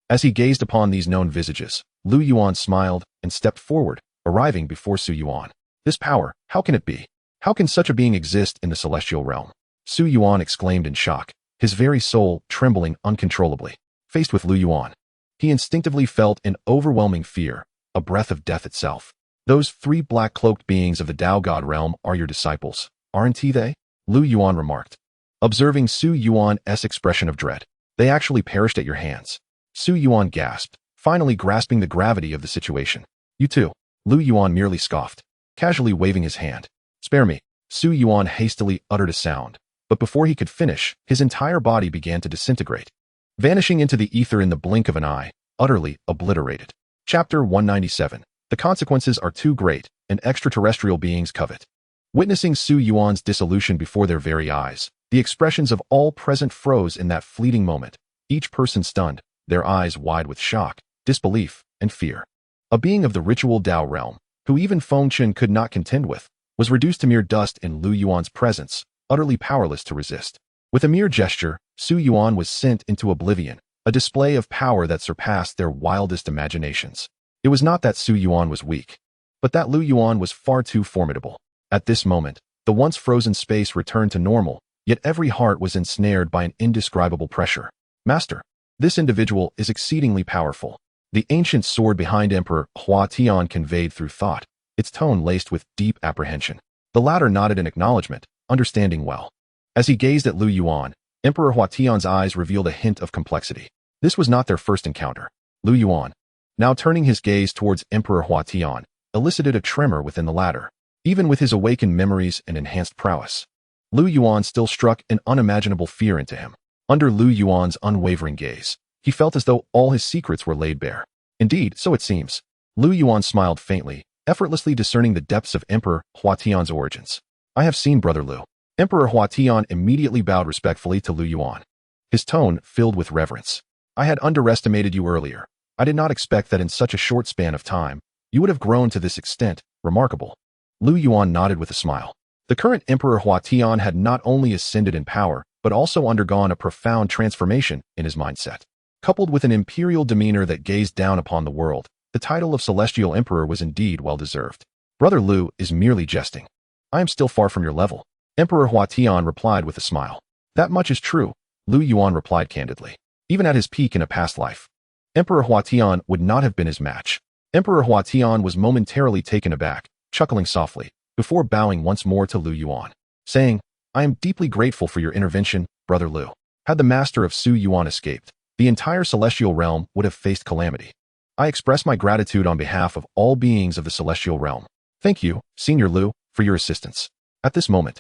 As he gazed upon these known visages, Lu Yuan smiled and stepped forward, arriving before Su Yuan. This power, how can it be? How can such a being exist in the celestial realm? Su Yuan exclaimed in shock, his very soul trembling uncontrollably. Faced with Lu Yuan, he instinctively felt an overwhelming fear, a breath of death itself. Those three black-cloaked beings of the Tao God realm are your disciples, aren't they? Lu Yuan remarked. Observing Su Yuan's expression of dread, they actually perished at your hands. Su Yuan gasped, finally grasping the gravity of the situation. You too. Lu Yuan merely scoffed, casually waving his hand. Spare me. Su Yuan hastily uttered a sound, but before he could finish, his entire body began to disintegrate, vanishing into the ether in the blink of an eye, utterly obliterated. Chapter 197. The consequences are too great, and extraterrestrial beings covet. Witnessing Su Yuan's dissolution before their very eyes, the expressions of all present froze in that fleeting moment, each person stunned, their eyes wide with shock, disbelief, and fear. A being of the ritual Tao realm, who even Fengchen could not contend with, was reduced to mere dust in Lu Yuan's presence, utterly powerless to resist. With a mere gesture, Su Yuan was sent into oblivion, a display of power that surpassed their wildest imaginations. It was not that Su Yuan was weak, but that Lu Yuan was far too formidable. At this moment, the once frozen space returned to normal, yet every heart was ensnared by an indescribable pressure. Master, this individual is exceedingly powerful. The ancient sword behind Emperor Huatian conveyed through thought, its tone laced with deep apprehension. The latter nodded in acknowledgement, understanding well. As he gazed at Lu Yuan, Emperor Huatian's eyes revealed a hint of complexity. This was not their first encounter. Lu Yuan, now turning his gaze towards Emperor Huatian, elicited a tremor within the latter. Even with his awakened memories and enhanced prowess, Lu Yuan still struck an unimaginable fear into him. Under Lu Yuan's unwavering gaze, he felt as though all his secrets were laid bare. Indeed, so it seems. Lu Yuan smiled faintly, effortlessly discerning the depths of Emperor Huatian's origins. I have seen Brother Lu. Emperor Huatian immediately bowed respectfully to Lu Yuan, his tone filled with reverence. I had underestimated you earlier. I did not expect that in such a short span of time, you would have grown to this extent. Remarkable. Lu Yuan nodded with a smile. The current Emperor Huatian had not only ascended in power, but also undergone a profound transformation in his mindset. Coupled with an imperial demeanor that gazed down upon the world, the title of Celestial Emperor was indeed well-deserved. Brother Lu is merely jesting. I am still far from your level. Emperor Huatian replied with a smile. That much is true, Lu Yuan replied candidly. Even at his peak in a past life, Emperor Huatian would not have been his match. Emperor Huatian was momentarily taken aback, chuckling softly, before bowing once more to Lu Yuan, saying, I am deeply grateful for your intervention, Brother Lu. Had the master of Su Yuan escaped, the entire celestial realm would have faced calamity. I express my gratitude on behalf of all beings of the celestial realm. Thank you, Senior Lu, for your assistance. At this moment,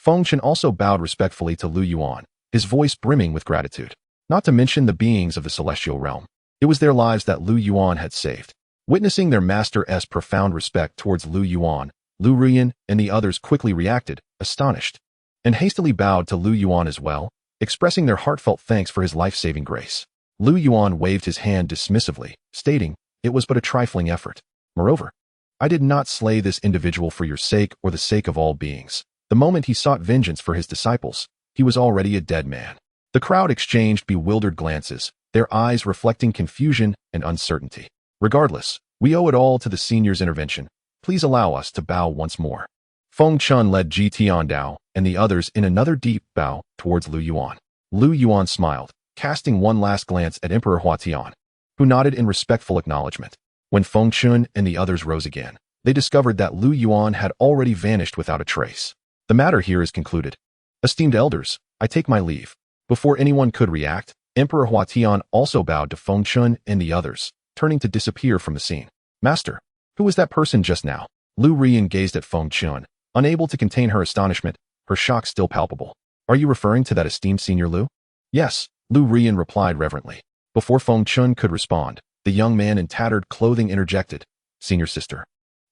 Fengchen also bowed respectfully to Lu Yuan, his voice brimming with gratitude. Not to mention the beings of the celestial realm. It was their lives that Lu Yuan had saved. Witnessing their master's profound respect towards Lu Yuan, Lu Rian and the others quickly reacted, astonished, and hastily bowed to Lu Yuan as well, expressing their heartfelt thanks for his life-saving grace. Lu Yuan waved his hand dismissively, stating, it was but a trifling effort. Moreover, I did not slay this individual for your sake or the sake of all beings. The moment he sought vengeance for his disciples, he was already a dead man. The crowd exchanged bewildered glances, their eyes reflecting confusion and uncertainty. Regardless, we owe it all to the senior's intervention. Please allow us to bow once more. Feng Chun led Ji Tiandao and the others in another deep bow towards Lu Yuan. Lu Yuan smiled, casting one last glance at Emperor Huatian, who nodded in respectful acknowledgement. When Feng Chun and the others rose again, they discovered that Lu Yuan had already vanished without a trace. The matter here is concluded. Esteemed elders, I take my leave. Before anyone could react, Emperor Huatian also bowed to Feng Chun and the others, turning to disappear from the scene. Master, who was that person just now? Lu Rian gazed at Feng Chun, unable to contain her astonishment, her shock still palpable. Are you referring to that esteemed Senior Lu? Yes, Lu Rian replied reverently. Before Feng Chun could respond, the young man in tattered clothing interjected. Senior sister.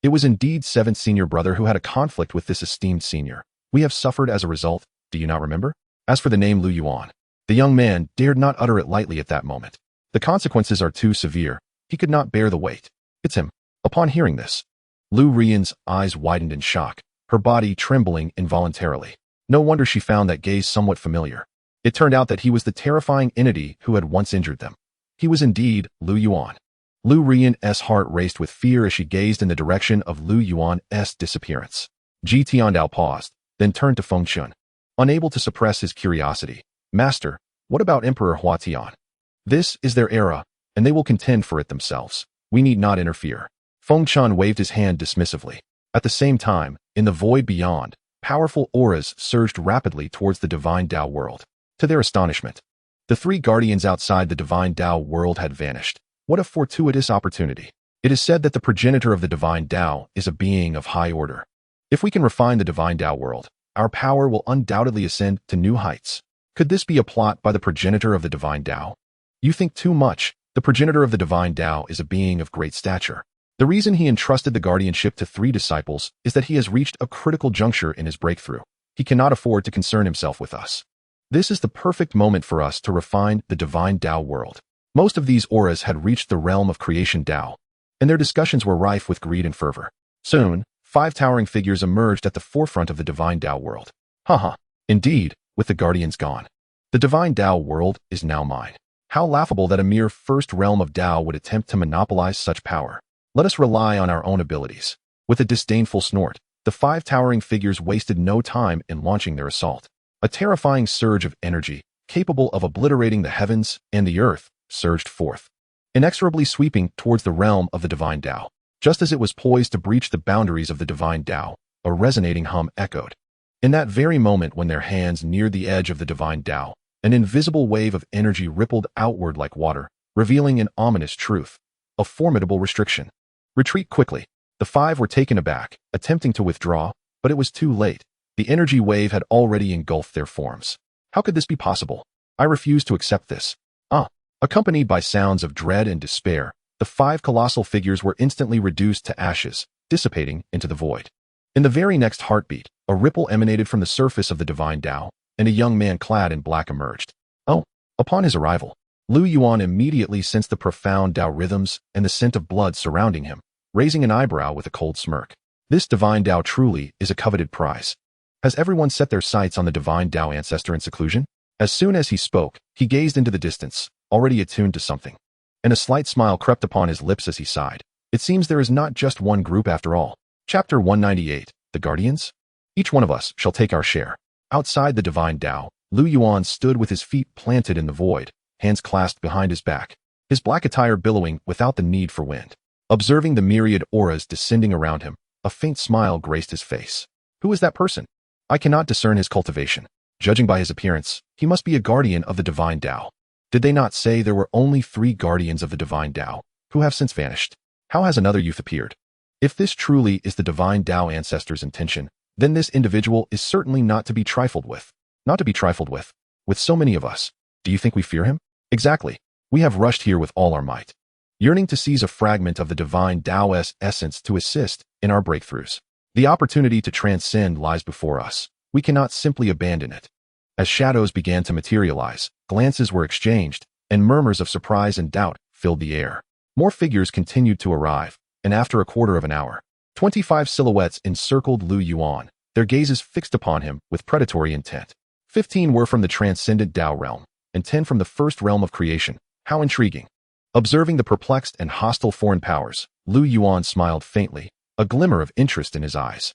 It was indeed seventh senior brother who had a conflict with this esteemed senior. We have suffered as a result, do you not remember? As for the name Lu Yuan, the young man dared not utter it lightly at that moment. The consequences are too severe. He could not bear the weight. It's him. Upon hearing this, Lu Rian's eyes widened in shock, her body trembling involuntarily. No wonder she found that gaze somewhat familiar. It turned out that he was the terrifying entity who had once injured them. He was indeed Lu Yuan. Lu Rian's heart raced with fear as she gazed in the direction of Lu Yuan's disappearance. Ji Tiandao paused, then turned to Feng Chun, unable to suppress his curiosity. Master, what about Emperor Hua Tian? This is their era, and they will contend for it themselves. We need not interfere. Feng Chun waved his hand dismissively. At the same time, in the void beyond, powerful auras surged rapidly towards the divine Tao world. To their astonishment, the three guardians outside the divine Tao world had vanished. What a fortuitous opportunity. It is said that the progenitor of the divine Tao is a being of high order. If we can refine the divine Tao world, our power will undoubtedly ascend to new heights. Could this be a plot by the progenitor of the divine Tao? You think too much. The progenitor of the divine Tao is a being of great stature. The reason he entrusted the guardianship to three disciples is that he has reached a critical juncture in his breakthrough. He cannot afford to concern himself with us. This is the perfect moment for us to refine the divine Tao world. Most of these auras had reached the realm of creation Tao, and their discussions were rife with greed and fervor. Soon, 5 towering figures emerged at the forefront of the divine Tao world. Haha, indeed, with the guardians gone, the divine Tao world is now mine. How laughable that a mere first realm of Tao would attempt to monopolize such power. Let us rely on our own abilities. With a disdainful snort, the 5 towering figures wasted no time in launching their assault. A terrifying surge of energy, capable of obliterating the heavens and the earth, surged forth, inexorably sweeping towards the realm of the divine Tao. Just as it was poised to breach the boundaries of the divine Tao, a resonating hum echoed. In that very moment when their hands neared the edge of the divine Tao, an invisible wave of energy rippled outward like water, revealing an ominous truth, a formidable restriction. Retreat quickly. The 5 were taken aback, attempting to withdraw, but it was too late. The energy wave had already engulfed their forms. How could this be possible? I refuse to accept this. Accompanied by sounds of dread and despair, the 5 colossal figures were instantly reduced to ashes, dissipating into the void. In the very next heartbeat, a ripple emanated from the surface of the divine Tao, and a young man clad in black emerged. Upon his arrival, Lu Yuan immediately sensed the profound Tao rhythms and the scent of blood surrounding him, raising an eyebrow with a cold smirk. This divine Tao truly is a coveted prize. Has everyone set their sights on the divine Tao ancestor in seclusion? As soon as he spoke, he gazed into the distance, already attuned to something, and a slight smile crept upon his lips as he sighed. It seems there is not just one group after all. Chapter 198, The Guardians? Each one of us shall take our share. Outside the divine Tao, Lu Yuan stood with his feet planted in the void, hands clasped behind his back, his black attire billowing without the need for wind. Observing the myriad auras descending around him, a faint smile graced his face. Who is that person? I cannot discern his cultivation. Judging by his appearance, he must be a guardian of the divine Tao. Did they not say there were only 3 guardians of the divine Tao, who have since vanished? How has another youth appeared? If this truly is the divine Tao ancestor's intention, then this individual is certainly not to be trifled with. Not to be trifled with. With so many of us, do you think we fear him? Exactly. We have rushed here with all our might, yearning to seize a fragment of the divine Tao's essence to assist in our breakthroughs. The opportunity to transcend lies before us. We cannot simply abandon it. As shadows began to materialize, glances were exchanged, and murmurs of surprise and doubt filled the air. More figures continued to arrive, and after a quarter of an hour, 25 silhouettes encircled Lu Yuan, their gazes fixed upon him with predatory intent. 15 were from the transcendent Tao realm, and 10 from the first realm of creation. How intriguing. Observing the perplexed and hostile foreign powers, Lu Yuan smiled faintly, a glimmer of interest in his eyes.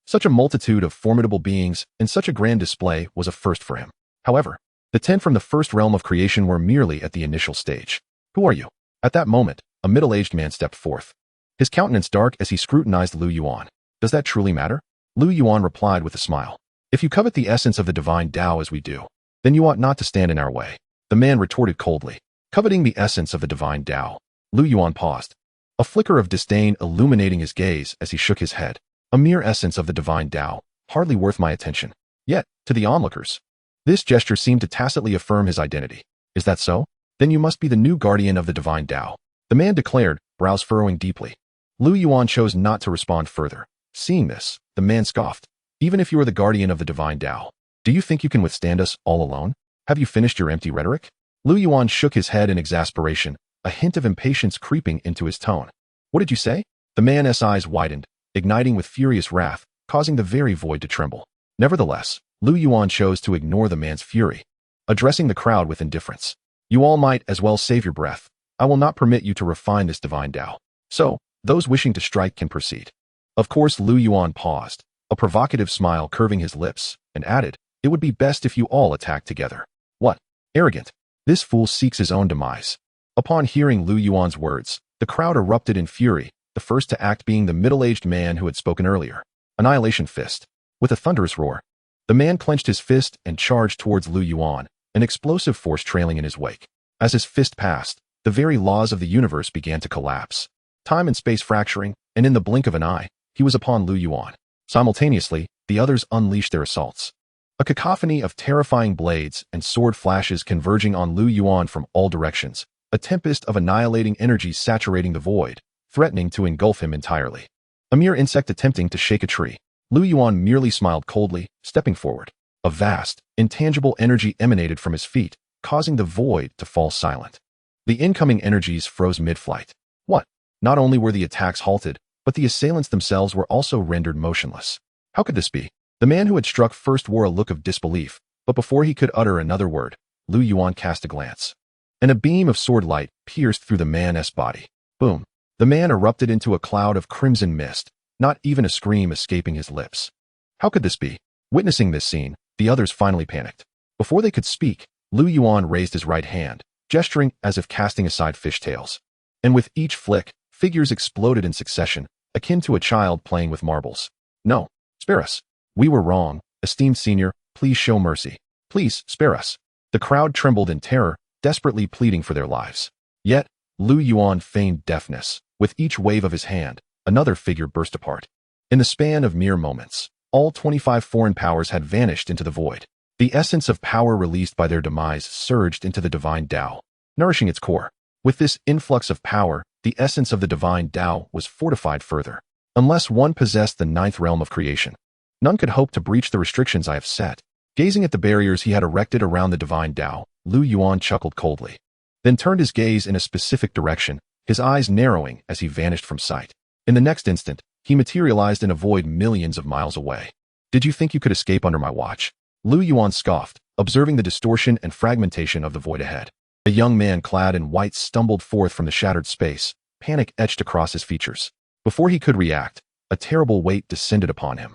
Such a multitude of formidable beings and such a grand display was a first for him. However, the 10 from the first realm of creation were merely at the initial stage. Who are you? At that moment, a middle-aged man stepped forth, his countenance dark as he scrutinized Lu Yuan. Does that truly matter? Lu Yuan replied with a smile. If you covet the essence of the divine Tao as we do, then you ought not to stand in our way. The man retorted coldly. Coveting the essence of the divine Tao. Lu Yuan paused, a flicker of disdain illuminating his gaze as he shook his head. A mere essence of the divine Tao, hardly worth my attention. Yet, to the onlookers, this gesture seemed to tacitly affirm his identity. Is that so? Then you must be the new guardian of the divine Tao, the man declared, brows furrowing deeply. Lu Yuan chose not to respond further. Seeing this, the man scoffed. Even if you are the guardian of the divine Tao, do you think you can withstand us all alone? Have you finished your empty rhetoric? Lu Yuan shook his head in exasperation, a hint of impatience creeping into his tone. What did you say? The man's eyes widened, igniting with furious wrath, causing the very void to tremble. Nevertheless, Lu Yuan chose to ignore the man's fury, addressing the crowd with indifference. You all might as well save your breath. I will not permit you to refine this divine Tao. So, those wishing to strike can proceed. Of course, Lu Yuan paused, a provocative smile curving his lips, and added, it would be best if you all attacked together. What? Arrogant. This fool seeks his own demise. Upon hearing Lu Yuan's words, the crowd erupted in fury, the first to act being the middle-aged man who had spoken earlier. Annihilation Fist. With a thunderous roar, the man clenched his fist and charged towards Lu Yuan, an explosive force trailing in his wake. As his fist passed, the very laws of the universe began to collapse. Time and space fracturing, and in the blink of an eye, he was upon Lu Yuan. Simultaneously, the others unleashed their assaults. A cacophony of terrifying blades and sword flashes converging on Lu Yuan from all directions, a tempest of annihilating energy saturating the void, threatening to engulf him entirely. A mere insect attempting to shake a tree, Lu Yuan merely smiled coldly, stepping forward. A vast, intangible energy emanated from his feet, causing the void to fall silent. The incoming energies froze mid-flight. What? Not only were the attacks halted, but the assailants themselves were also rendered motionless. How could this be? The man who had struck first wore a look of disbelief, but before he could utter another word, Lu Yuan cast a glance. And a beam of sword light pierced through the man's body. Boom. The man erupted into a cloud of crimson mist, not even a scream escaping his lips. How could this be? Witnessing this scene, the others finally panicked. Before they could speak, Lu Yuan raised his right hand, gesturing as if casting aside fishtails. And with each flick, figures exploded in succession, akin to a child playing with marbles. No, spare us. We were wrong, esteemed senior, please show mercy. Please, spare us. The crowd trembled in terror, desperately pleading for their lives. Yet, Lu Yuan feigned deafness. With each wave of his hand, another figure burst apart. In the span of mere moments, all 25 foreign powers had vanished into the void. The essence of power released by their demise surged into the divine Tao, nourishing its core. With this influx of power, the essence of the divine Tao was fortified further. Unless one possessed the ninth realm of creation, none could hope to breach the restrictions I have set. Gazing at the barriers he had erected around the divine Tao, Lu Yuan chuckled coldly, then turned his gaze in a specific direction, his eyes narrowing as he vanished from sight. In the next instant, he materialized in a void millions of miles away. Did you think you could escape under my watch? Lu Yuan scoffed, observing the distortion and fragmentation of the void ahead. A young man clad in white stumbled forth from the shattered space, panic etched across his features. Before he could react, a terrible weight descended upon him.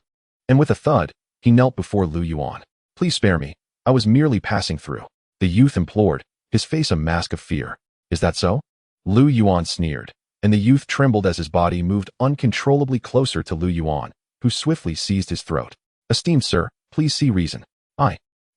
And with a thud, he knelt before Lu Yuan. Please spare me. I was merely passing through. The youth implored, his face a mask of fear. Is that so? Lu Yuan sneered, and the youth trembled as his body moved uncontrollably closer to Lu Yuan, who swiftly seized his throat. Esteemed sir, please see reason.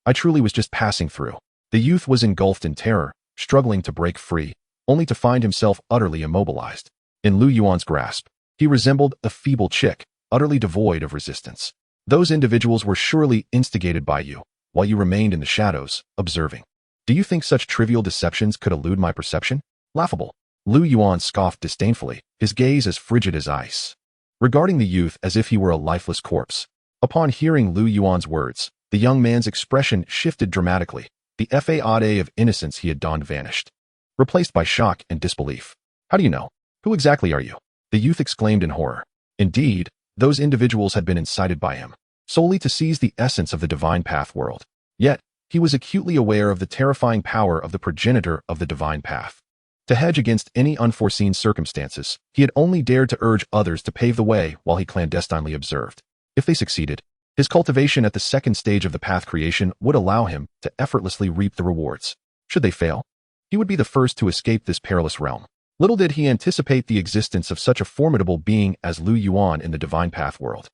I truly was just passing through. The youth was engulfed in terror, struggling to break free, only to find himself utterly immobilized. In Lu Yuan's grasp, he resembled a feeble chick, utterly devoid of resistance. Those individuals were surely instigated by you, while you remained in the shadows, observing. Do you think such trivial deceptions could elude my perception? Laughable. Lu Yuan scoffed disdainfully, his gaze as frigid as ice, regarding the youth as if he were a lifeless corpse. Upon hearing Lu Yuan's words, the young man's expression shifted dramatically. The facade of innocence he had donned vanished, replaced by shock and disbelief. How do you know? Who exactly are you? The youth exclaimed in horror. Indeed, those individuals had been incited by him, solely to seize the essence of the divine path world. Yet, he was acutely aware of the terrifying power of the progenitor of the divine path. To hedge against any unforeseen circumstances, he had only dared to urge others to pave the way while he clandestinely observed. If they succeeded, his cultivation at the second stage of the path creation would allow him to effortlessly reap the rewards. Should they fail, he would be the first to escape this perilous realm. Little did he anticipate the existence of such a formidable being as Lu Yuan in the divine path world.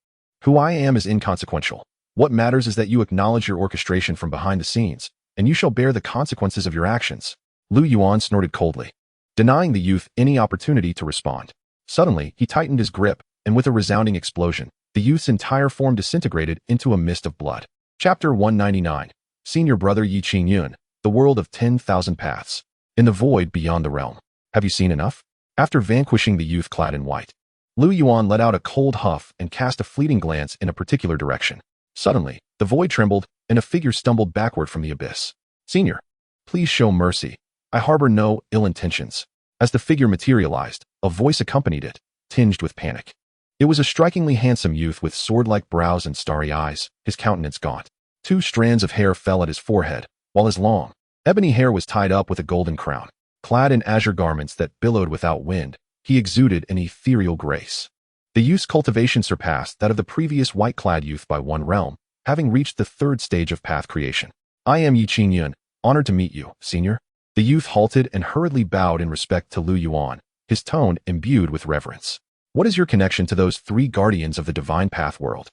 Who I am is inconsequential. What matters is that you acknowledge your orchestration from behind the scenes, and you shall bear the consequences of your actions. Lu Yuan snorted coldly, denying the youth any opportunity to respond. Suddenly, he tightened his grip, and with a resounding explosion, the youth's entire form disintegrated into a mist of blood. Chapter 199. Senior Brother Yi Qingyun, the world of 10,000 paths. In the void beyond the realm. Have you seen enough? After vanquishing the youth clad in white, Lu Yuan let out a cold huff and cast a fleeting glance in a particular direction. Suddenly, the void trembled, and a figure stumbled backward from the abyss. "Senior, please show mercy. I harbor no ill intentions." As the figure materialized, a voice accompanied it, tinged with panic. It was a strikingly handsome youth with sword-like brows and starry eyes, his countenance gaunt. 2 strands of hair fell at his forehead, while his long, ebony hair was tied up with a golden crown. Clad in azure garments that billowed without wind, he exuded an ethereal grace. The youth's cultivation surpassed that of the previous white-clad youth by 1 realm, having reached the 3rd stage of path creation. "I am Yuan, honored to meet you, senior." The youth halted and hurriedly bowed in respect to Lu Yuan, his tone imbued with reverence. "What is your connection to those 3 guardians of the divine path world?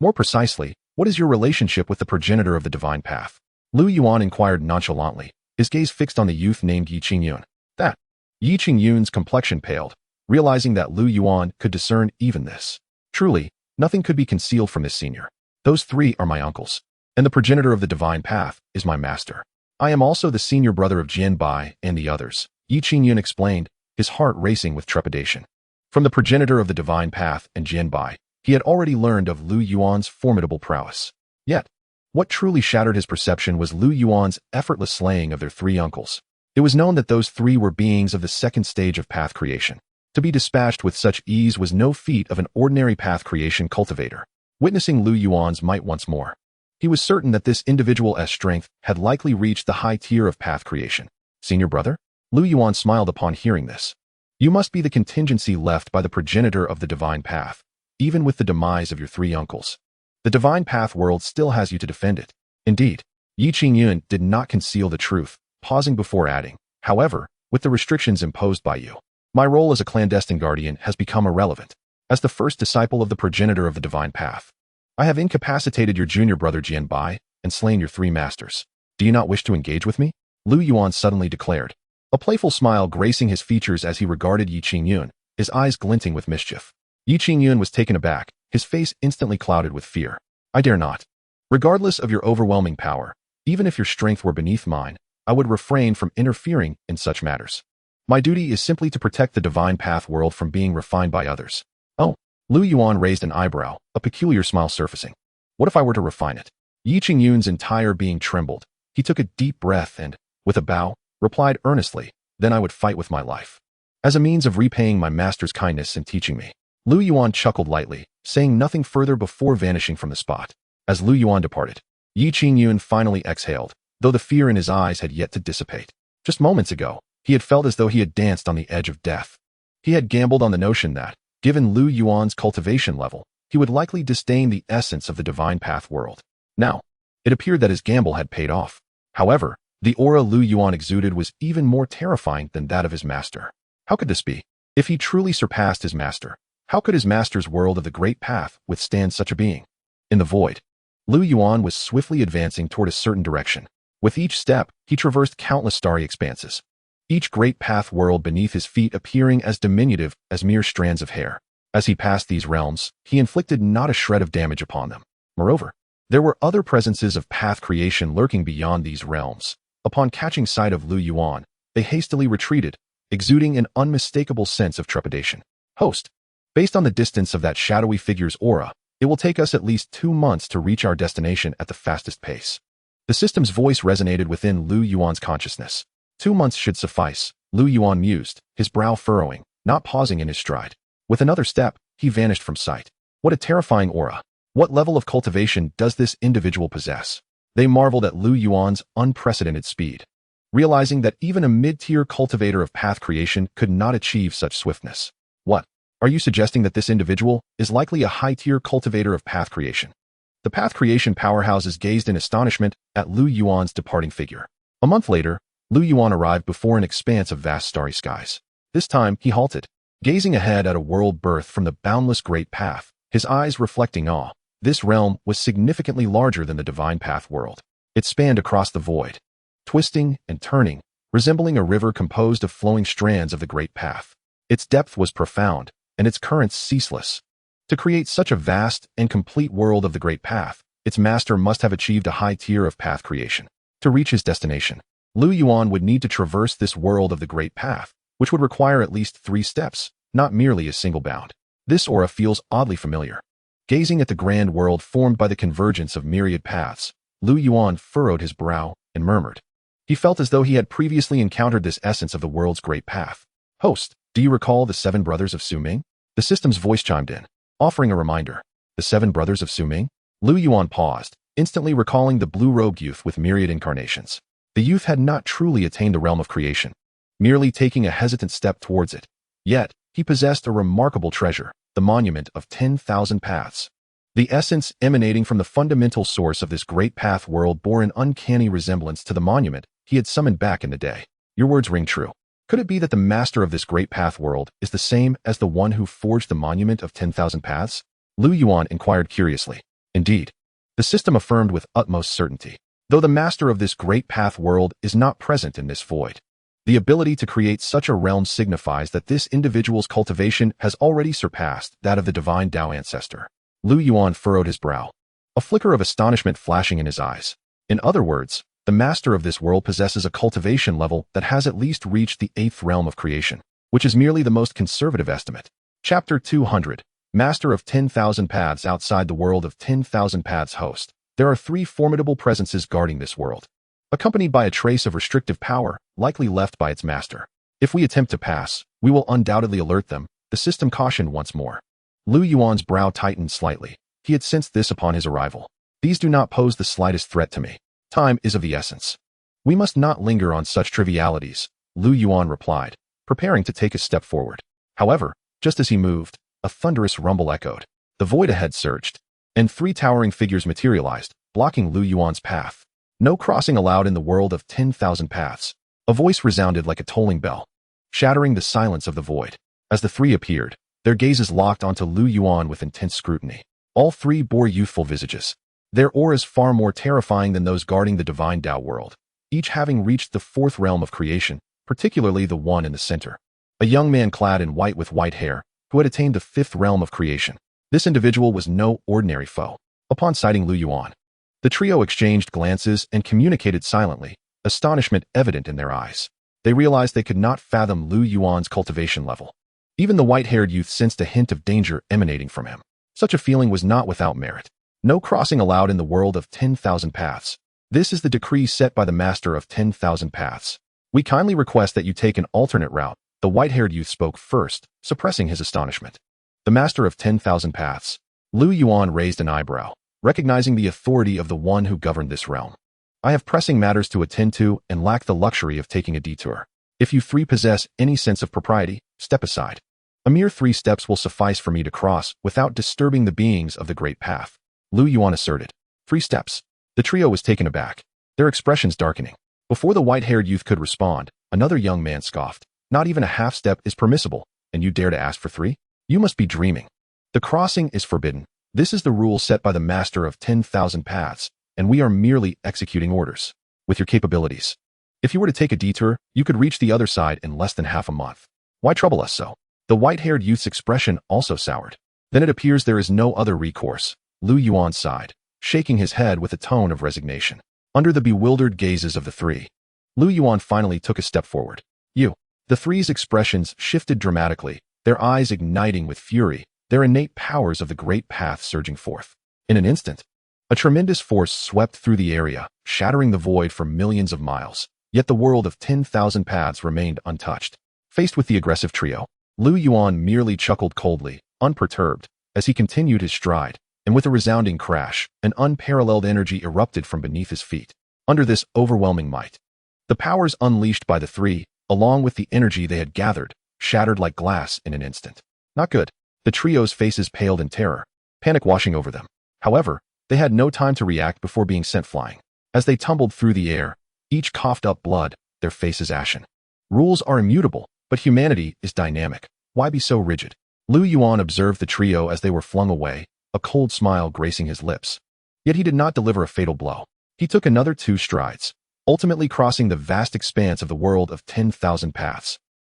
More precisely, what is your relationship with the progenitor of the divine path?" Lu Yuan inquired nonchalantly, his gaze fixed on the youth named Yuan. That Yuan's complexion paled, realizing that Lu Yuan could discern even this. "Truly, nothing could be concealed from this senior. Those 3 are my uncles, and the progenitor of the divine path is my master. I am also the senior brother of Jianbai and the others," Yuan explained, his heart racing with trepidation. From the progenitor of the divine path and Jianbai, he had already learned of Lu Yuan's formidable prowess. Yet, what truly shattered his perception was Lu Yuan's effortless slaying of their 3 uncles. It was known that those 3 were beings of the 2nd stage of path creation. To be dispatched with such ease was no feat of an ordinary path creation cultivator. Witnessing Lu Yuan's might once more, he was certain that this individual's strength had likely reached the high tier of path creation. "Senior brother?" Lu Yuan smiled upon hearing this. "You must be the contingency left by the progenitor of the divine path, even with the demise of your 3 uncles. The divine path world still has you to defend it." Indeed, Yuan did not conceal the truth, pausing before adding, "However, with the restrictions imposed by you, my role as a clandestine guardian has become irrelevant. As the first disciple of the progenitor of the divine path, I have incapacitated your junior brother Jianbai and slain your 3 masters. Do you not wish to engage with me?" Lu Yuan suddenly declared, a playful smile gracing his features as he regarded Yuan, his eyes glinting with mischief. Yuan was taken aback, his face instantly clouded with fear. "I dare not. Regardless of your overwhelming power, even if your strength were beneath mine, I would refrain from interfering in such matters. My duty is simply to protect the divine path world from being refined by others." "Oh." Lu Yuan raised an eyebrow, a peculiar smile surfacing. "What if I were to refine it?" Yuan's entire being trembled. He took a deep breath and, with a bow, replied earnestly, "Then I would fight with my life, as a means of repaying my master's kindness in teaching me." Lu Yuan chuckled lightly, saying nothing further before vanishing from the spot. As Lu Yuan departed, Yuan finally exhaled, though the fear in his eyes had yet to dissipate. Just moments ago, he had felt as though he had danced on the edge of death. He had gambled on the notion that, given Lu Yuan's cultivation level, he would likely disdain the essence of the divine path world. Now, it appeared that his gamble had paid off. However, the aura Lu Yuan exuded was even more terrifying than that of his master. How could this be? If he truly surpassed his master, how could his master's world of the great path withstand such a being? In the void, Lu Yuan was swiftly advancing toward a certain direction. With each step, he traversed countless starry expanses, each great path world beneath his feet appearing as diminutive as mere strands of hair. As he passed these realms, he inflicted not a shred of damage upon them. Moreover, there were other presences of path creation lurking beyond these realms. Upon catching sight of Lu Yuan, they hastily retreated, exuding an unmistakable sense of trepidation. "Host, based on the distance of that shadowy figure's aura, it will take us at least 2 months to reach our destination at the fastest pace." The system's voice resonated within Lu Yuan's consciousness. 2 months should suffice, Lu Yuan mused, his brow furrowing, not pausing in his stride. With another step, he vanished from sight. What a terrifying aura! What level of cultivation does this individual possess? They marveled at Lu Yuan's unprecedented speed, realizing that even a mid-tier cultivator of path creation could not achieve such swiftness. "What? Are you suggesting that this individual is likely a high-tier cultivator of path creation?" The path creation powerhouses gazed in astonishment at Lu Yuan's departing figure. A month later, Lu Yuan arrived before an expanse of vast starry skies. This time, he halted, gazing ahead at a world birthed from the boundless great path, his eyes reflecting awe. This realm was significantly larger than the divine path world. It spanned across the void, twisting and turning, resembling a river composed of flowing strands of the great path. Its depth was profound, and its currents ceaseless. To create such a vast and complete world of the great path, its master must have achieved a high tier of path creation. To reach his destination, Lu Yuan would need to traverse this world of the great path, which would require at least 3 steps, not merely a single bound. This aura feels oddly familiar. Gazing at the grand world formed by the convergence of myriad paths, Lu Yuan furrowed his brow and murmured. He felt as though he had previously encountered this essence of the world's great path. Host, do you recall the 7 brothers of Su Ming? The system's voice chimed in, offering a reminder. The 7 brothers of Su Ming? Lu Yuan paused, instantly recalling the blue-robed youth with myriad incarnations. The youth had not truly attained the realm of creation, merely taking a hesitant step towards it. Yet, he possessed a remarkable treasure, the monument of 10,000 paths. The essence emanating from the fundamental source of this great path world bore an uncanny resemblance to the monument he had summoned back in the day. Your words ring true. Could it be that the master of this great path world is the same as the one who forged the monument of 10,000 paths? Lu Yuan inquired curiously. Indeed. The system affirmed with utmost certainty. Though the master of this great path world is not present in this void, the ability to create such a realm signifies that this individual's cultivation has already surpassed that of the divine Tao ancestor. Lu Yuan furrowed his brow, a flicker of astonishment flashing in his eyes. In other words, the master of this world possesses a cultivation level that has at least reached the 8th realm of creation, which is merely the most conservative estimate. Chapter 200. Master of 10,000 Paths. Outside the world of 10,000 Paths host, there are 3 formidable presences guarding this world, accompanied by a trace of restrictive power, likely left by its master. If we attempt to pass, we will undoubtedly alert them, the system cautioned once more. Lu Yuan's brow tightened slightly. He had sensed this upon his arrival. These do not pose the slightest threat to me. Time is of the essence. We must not linger on such trivialities, Lu Yuan replied, preparing to take a step forward. However, just as he moved, a thunderous rumble echoed. The void ahead surged, and 3 towering figures materialized, blocking Lu Yuan's path. No crossing allowed in the world of 10,000 paths. A voice resounded like a tolling bell, shattering the silence of the void. As the 3 appeared, their gazes locked onto Lu Yuan with intense scrutiny. All 3 bore youthful visages, their auras far more terrifying than those guarding the divine Tao world, each having reached the 4th realm of creation, particularly the one in the center. A young man clad in white with white hair, who had attained the 5th realm of creation. This individual was no ordinary foe. Upon sighting Lu Yuan, the trio exchanged glances and communicated silently, astonishment evident in their eyes. They realized they could not fathom Lu Yuan's cultivation level. Even the white-haired youth sensed a hint of danger emanating from him. Such a feeling was not without merit. No crossing allowed in the world of 10,000 paths. This is the decree set by the master of 10,000 paths. We kindly request that you take an alternate route. The white-haired youth spoke first, suppressing his astonishment. The master of 10,000 paths. Lu Yuan raised an eyebrow, recognizing the authority of the one who governed this realm. I have pressing matters to attend to and lack the luxury of taking a detour. If you 3 possess any sense of propriety, step aside. A mere 3 steps will suffice for me to cross without disturbing the beings of the great path. Lu Yuan asserted. 3 steps. The trio was taken aback, their expressions darkening. Before the white-haired youth could respond, another young man scoffed. Not even a half step is permissible, and you dare to ask for 3? You must be dreaming. The crossing is forbidden. This is the rule set by the master of 10,000 paths, and we are merely executing orders. With your capabilities, if you were to take a detour, you could reach the other side in less than half a month. Why trouble us so? The white-haired youth's expression also soured. Then it appears there is no other recourse. Lu Yuan sighed, shaking his head with a tone of resignation. Under the bewildered gazes of the 3, Lu Yuan finally took a step forward. You. The 3's expressions shifted dramatically, their eyes igniting with fury, their innate powers of the great path surging forth. In an instant, a tremendous force swept through the area, shattering the void for millions of miles. Yet the world of 10,000 paths remained untouched. Faced with the aggressive trio, Lu Yuan merely chuckled coldly, unperturbed, as he continued his stride, and with a resounding crash, an unparalleled energy erupted from beneath his feet. Under this overwhelming might, the powers unleashed by the 3, along with the energy they had gathered, shattered like glass in an instant. Not good. The trio's faces paled in terror, panic washing over them. However, they had no time to react before being sent flying. As they tumbled through the air, each coughed up blood, their faces ashen. Rules are immutable, but humanity is dynamic. Why be so rigid? Lu Yuan observed the trio as they were flung away, a cold smile gracing his lips. Yet he did not deliver a fatal blow. He took another 2 strides, ultimately crossing the vast expanse of the world of 10,000 paths.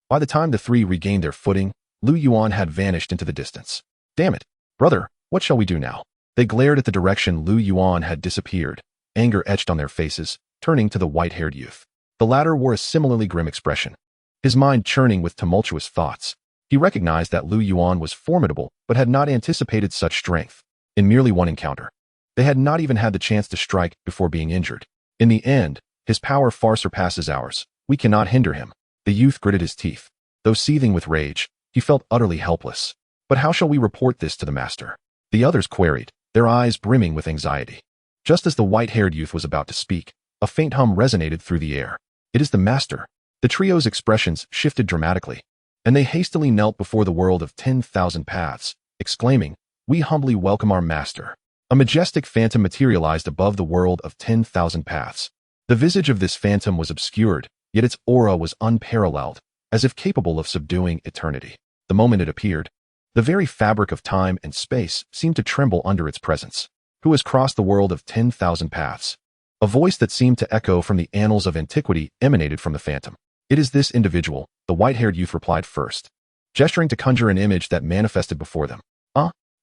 By the time the 3 regained their footing, Lu Yuan had vanished into the distance. Damn it, brother, what shall we do now? They glared at the direction Lu Yuan had disappeared, anger etched on their faces, turning to the white-haired youth. The latter wore a similarly grim expression, his mind churning with tumultuous thoughts. He recognized that Lu Yuan was formidable, but had not anticipated such strength. In merely one encounter, they had not even had the chance to strike before being injured. In the end, his power far surpasses ours. We cannot hinder him. The youth gritted his teeth. Though seething with rage, he felt utterly helpless. But how shall we report this to the master? The others queried, their eyes brimming with anxiety. Just as the white-haired youth was about to speak, a faint hum resonated through the air. It is the master. The trio's expressions shifted dramatically, and they hastily knelt before the world of 10,000 paths, exclaiming, "We humbly welcome our master." A majestic phantom materialized above the world of 10,000 paths. The visage of this phantom was obscured, yet its aura was unparalleled, as if capable of subduing eternity. The moment it appeared, the very fabric of time and space seemed to tremble under its presence. Who has crossed the world of 10,000 paths? A voice that seemed to echo from the annals of antiquity emanated from the phantom. It is this individual, the white-haired youth replied first, gesturing to conjure an image that manifested before them.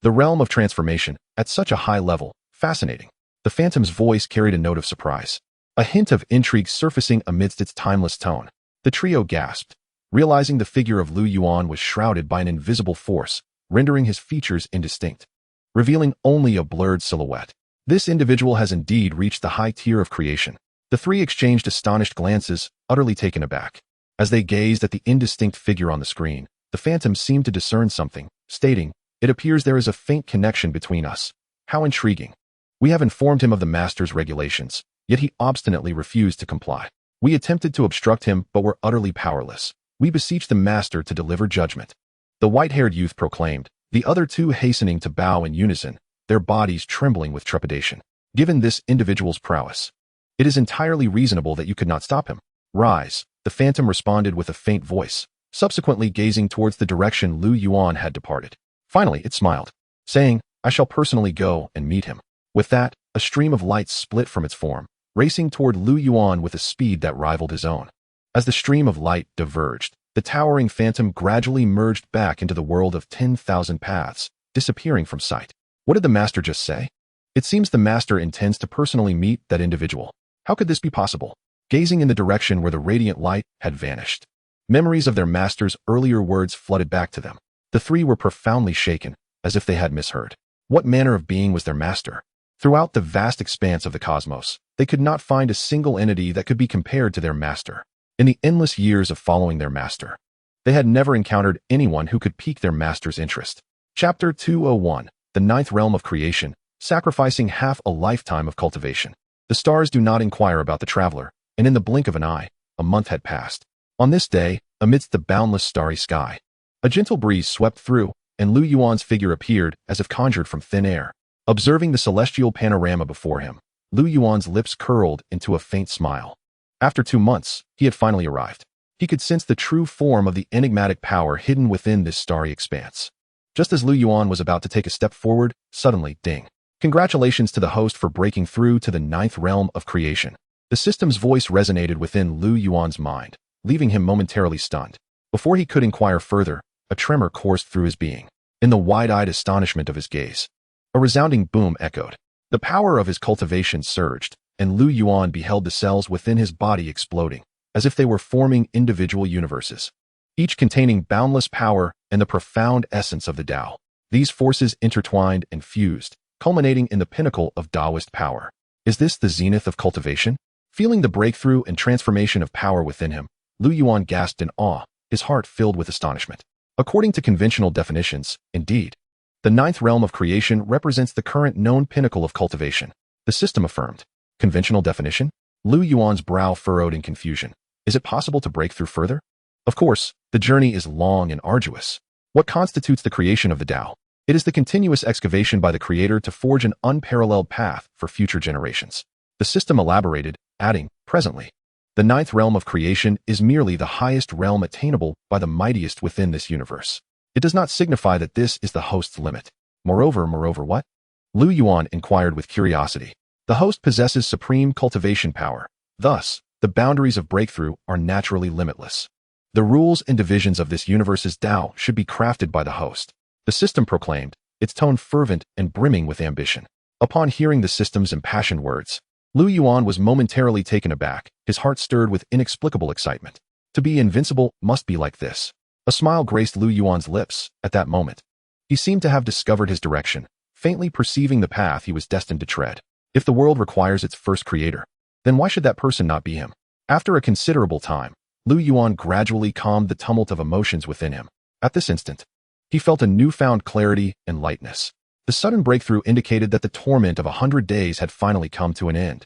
The realm of transformation, at such a high level, fascinating. The phantom's voice carried a note of surprise, a hint of intrigue surfacing amidst its timeless tone. The trio gasped, realizing the figure of Lu Yuan was shrouded by an invisible force, rendering his features indistinct, revealing only a blurred silhouette. This individual has indeed reached the high tier of creation. The three exchanged astonished glances, utterly taken aback. As they gazed at the indistinct figure on the screen, the phantom seemed to discern something, stating, "It appears there is a faint connection between us. How intriguing. We have informed him of the master's regulations, yet he obstinately refused to comply. We attempted to obstruct him, but were utterly powerless. We beseech the master to deliver judgment." The white-haired youth proclaimed, the other two hastening to bow in unison, their bodies trembling with trepidation. Given this individual's prowess, it is entirely reasonable that you could not stop him. Rise, the phantom responded with a faint voice, subsequently gazing towards the direction Lu Yuan had departed. Finally, it smiled, saying, "I shall personally go and meet him." With that, a stream of light split from its form, racing toward Lu Yuan with a speed that rivaled his own. As the stream of light diverged, the towering phantom gradually merged back into the world of 10,000 paths, disappearing from sight. What did the master just say? It seems the master intends to personally meet that individual. How could this be possible? Gazing in the direction where the radiant light had vanished, memories of their master's earlier words flooded back to them. The three were profoundly shaken, as if they had misheard. What manner of being was their master? Throughout the vast expanse of the cosmos, they could not find a single entity that could be compared to their master. In the endless years of following their master, they had never encountered anyone who could pique their master's interest. Chapter 201, The Ninth Realm of Creation, Sacrificing Half a Lifetime of Cultivation. The stars do not inquire about the traveler, and in the blink of an eye, a month had passed. On this day, amidst the boundless starry sky, a gentle breeze swept through, and Lu Yuan's figure appeared as if conjured from thin air. Observing the celestial panorama before him, Lu Yuan's lips curled into a faint smile. After 2 months, he had finally arrived. He could sense the true form of the enigmatic power hidden within this starry expanse. Just as Lu Yuan was about to take a step forward, suddenly, ding. Congratulations to the host for breaking through to the ninth realm of creation. The system's voice resonated within Lu Yuan's mind, leaving him momentarily stunned. Before he could inquire further, a tremor coursed through his being. In the wide-eyed astonishment of his gaze, a resounding boom echoed. The power of his cultivation surged, and Lu Yuan beheld the cells within his body exploding, as if they were forming individual universes, each containing boundless power and the profound essence of the Tao. These forces intertwined and fused, culminating in the pinnacle of Taoist power. Is this the zenith of cultivation? Feeling the breakthrough and transformation of power within him, Lu Yuan gasped in awe, his heart filled with astonishment. According to conventional definitions, indeed, the ninth realm of creation represents the current known pinnacle of cultivation. The system affirmed. Conventional definition? Lu Yuan's brow furrowed in confusion. Is it possible to break through further? Of course, the journey is long and arduous. What constitutes the creation of the Tao? It is the continuous excavation by the Creator to forge an unparalleled path for future generations. The system elaborated, adding, presently, the ninth realm of creation is merely the highest realm attainable by the mightiest within this universe. It does not signify that this is the host's limit. Moreover what? Lu Yuan inquired with curiosity. The host possesses supreme cultivation power. Thus, the boundaries of breakthrough are naturally limitless. The rules and divisions of this universe's Tao should be crafted by the host. The system proclaimed, its tone fervent and brimming with ambition. Upon hearing the system's impassioned words, Lu Yuan was momentarily taken aback, his heart stirred with inexplicable excitement. To be invincible must be like this. A smile graced Lu Yuan's lips at that moment. He seemed to have discovered his direction, faintly perceiving the path he was destined to tread. If the world requires its first creator, then why should that person not be him? After a considerable time, Lu Yuan gradually calmed the tumult of emotions within him. At this instant, he felt a newfound clarity and lightness. The sudden breakthrough indicated that the torment of 100 days had finally come to an end.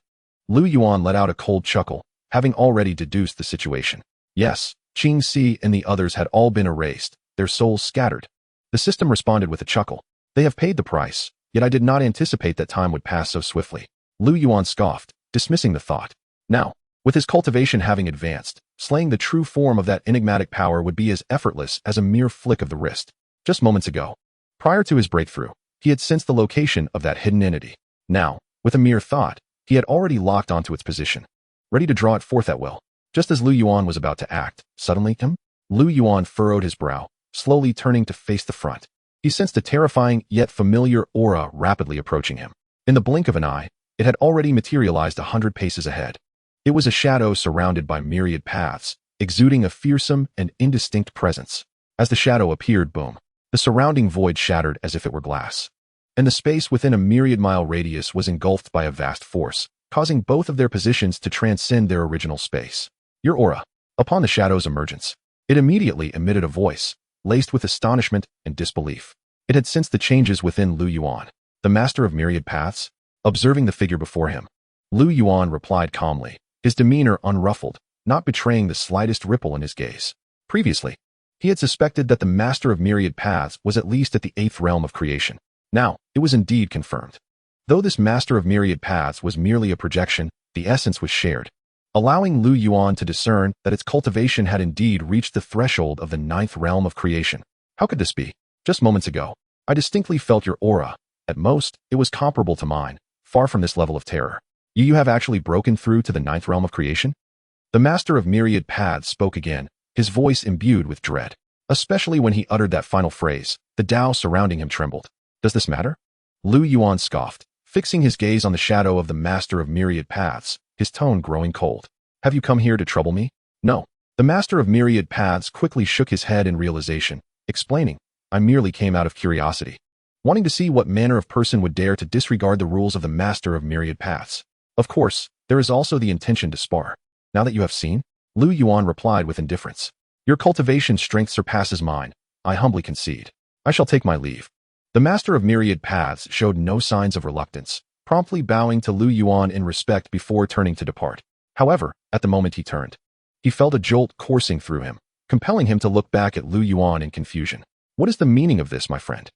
Lu Yuan let out a cold chuckle, having already deduced the situation. Yes, Xianxia and the others had all been erased, their souls scattered. The system responded with a chuckle. They have paid the price, yet I did not anticipate that time would pass so swiftly. Lu Yuan scoffed, dismissing the thought. Now, with his cultivation having advanced, slaying the true form of that enigmatic power would be as effortless as a mere flick of the wrist. Just moments ago, prior to his breakthrough, he had sensed the location of that hidden entity. Now, with a mere thought, he had already locked onto its position, ready to draw it forth at will. Just as Lu Yuan was about to act, suddenly, Lu Yuan furrowed his brow, slowly turning to face the front. He sensed a terrifying yet familiar aura rapidly approaching him. In the blink of an eye, it had already materialized 100 paces ahead. It was a shadow surrounded by myriad paths, exuding a fearsome and indistinct presence. As the shadow appeared, boom, the surrounding void shattered as if it were glass. And the space within a myriad-mile radius was engulfed by a vast force, causing both of their positions to transcend their original space. Your aura. Upon the shadow's emergence, it immediately emitted a voice, laced with astonishment and disbelief. It had sensed the changes within Lu Yuan, the master of myriad paths. Observing the figure before him, Lu Yuan replied calmly, his demeanor unruffled, not betraying the slightest ripple in his gaze. Previously, he had suspected that the master of myriad paths was at least at the 8th realm of creation. Now, it was indeed confirmed. Though this master of myriad paths was merely a projection, the essence was shared, allowing Lu Yuan to discern that its cultivation had indeed reached the threshold of the 9th realm of creation. How could this be? Just moments ago, I distinctly felt your aura. At most, it was comparable to mine, far from this level of terror. You have actually broken through to the 9th realm of creation? The master of myriad paths spoke again, his voice imbued with dread. Especially when he uttered that final phrase, the Tao surrounding him trembled. Does this matter? Lu Yuan scoffed, fixing his gaze on the shadow of the master of myriad paths, his tone growing cold. Have you come here to trouble me? No. The master of myriad paths quickly shook his head in realization, explaining, I merely came out of curiosity, wanting to see what manner of person would dare to disregard the rules of the master of myriad paths. Of course, there is also the intention to spar. Now that you have seen, Lu Yuan replied with indifference. Your cultivation strength surpasses mine, I humbly concede. I shall take my leave. The master of myriad paths showed no signs of reluctance, promptly bowing to Lu Yuan in respect before turning to depart. However, at the moment he turned, he felt a jolt coursing through him, compelling him to look back at Lu Yuan in confusion. What is the meaning of this, my friend?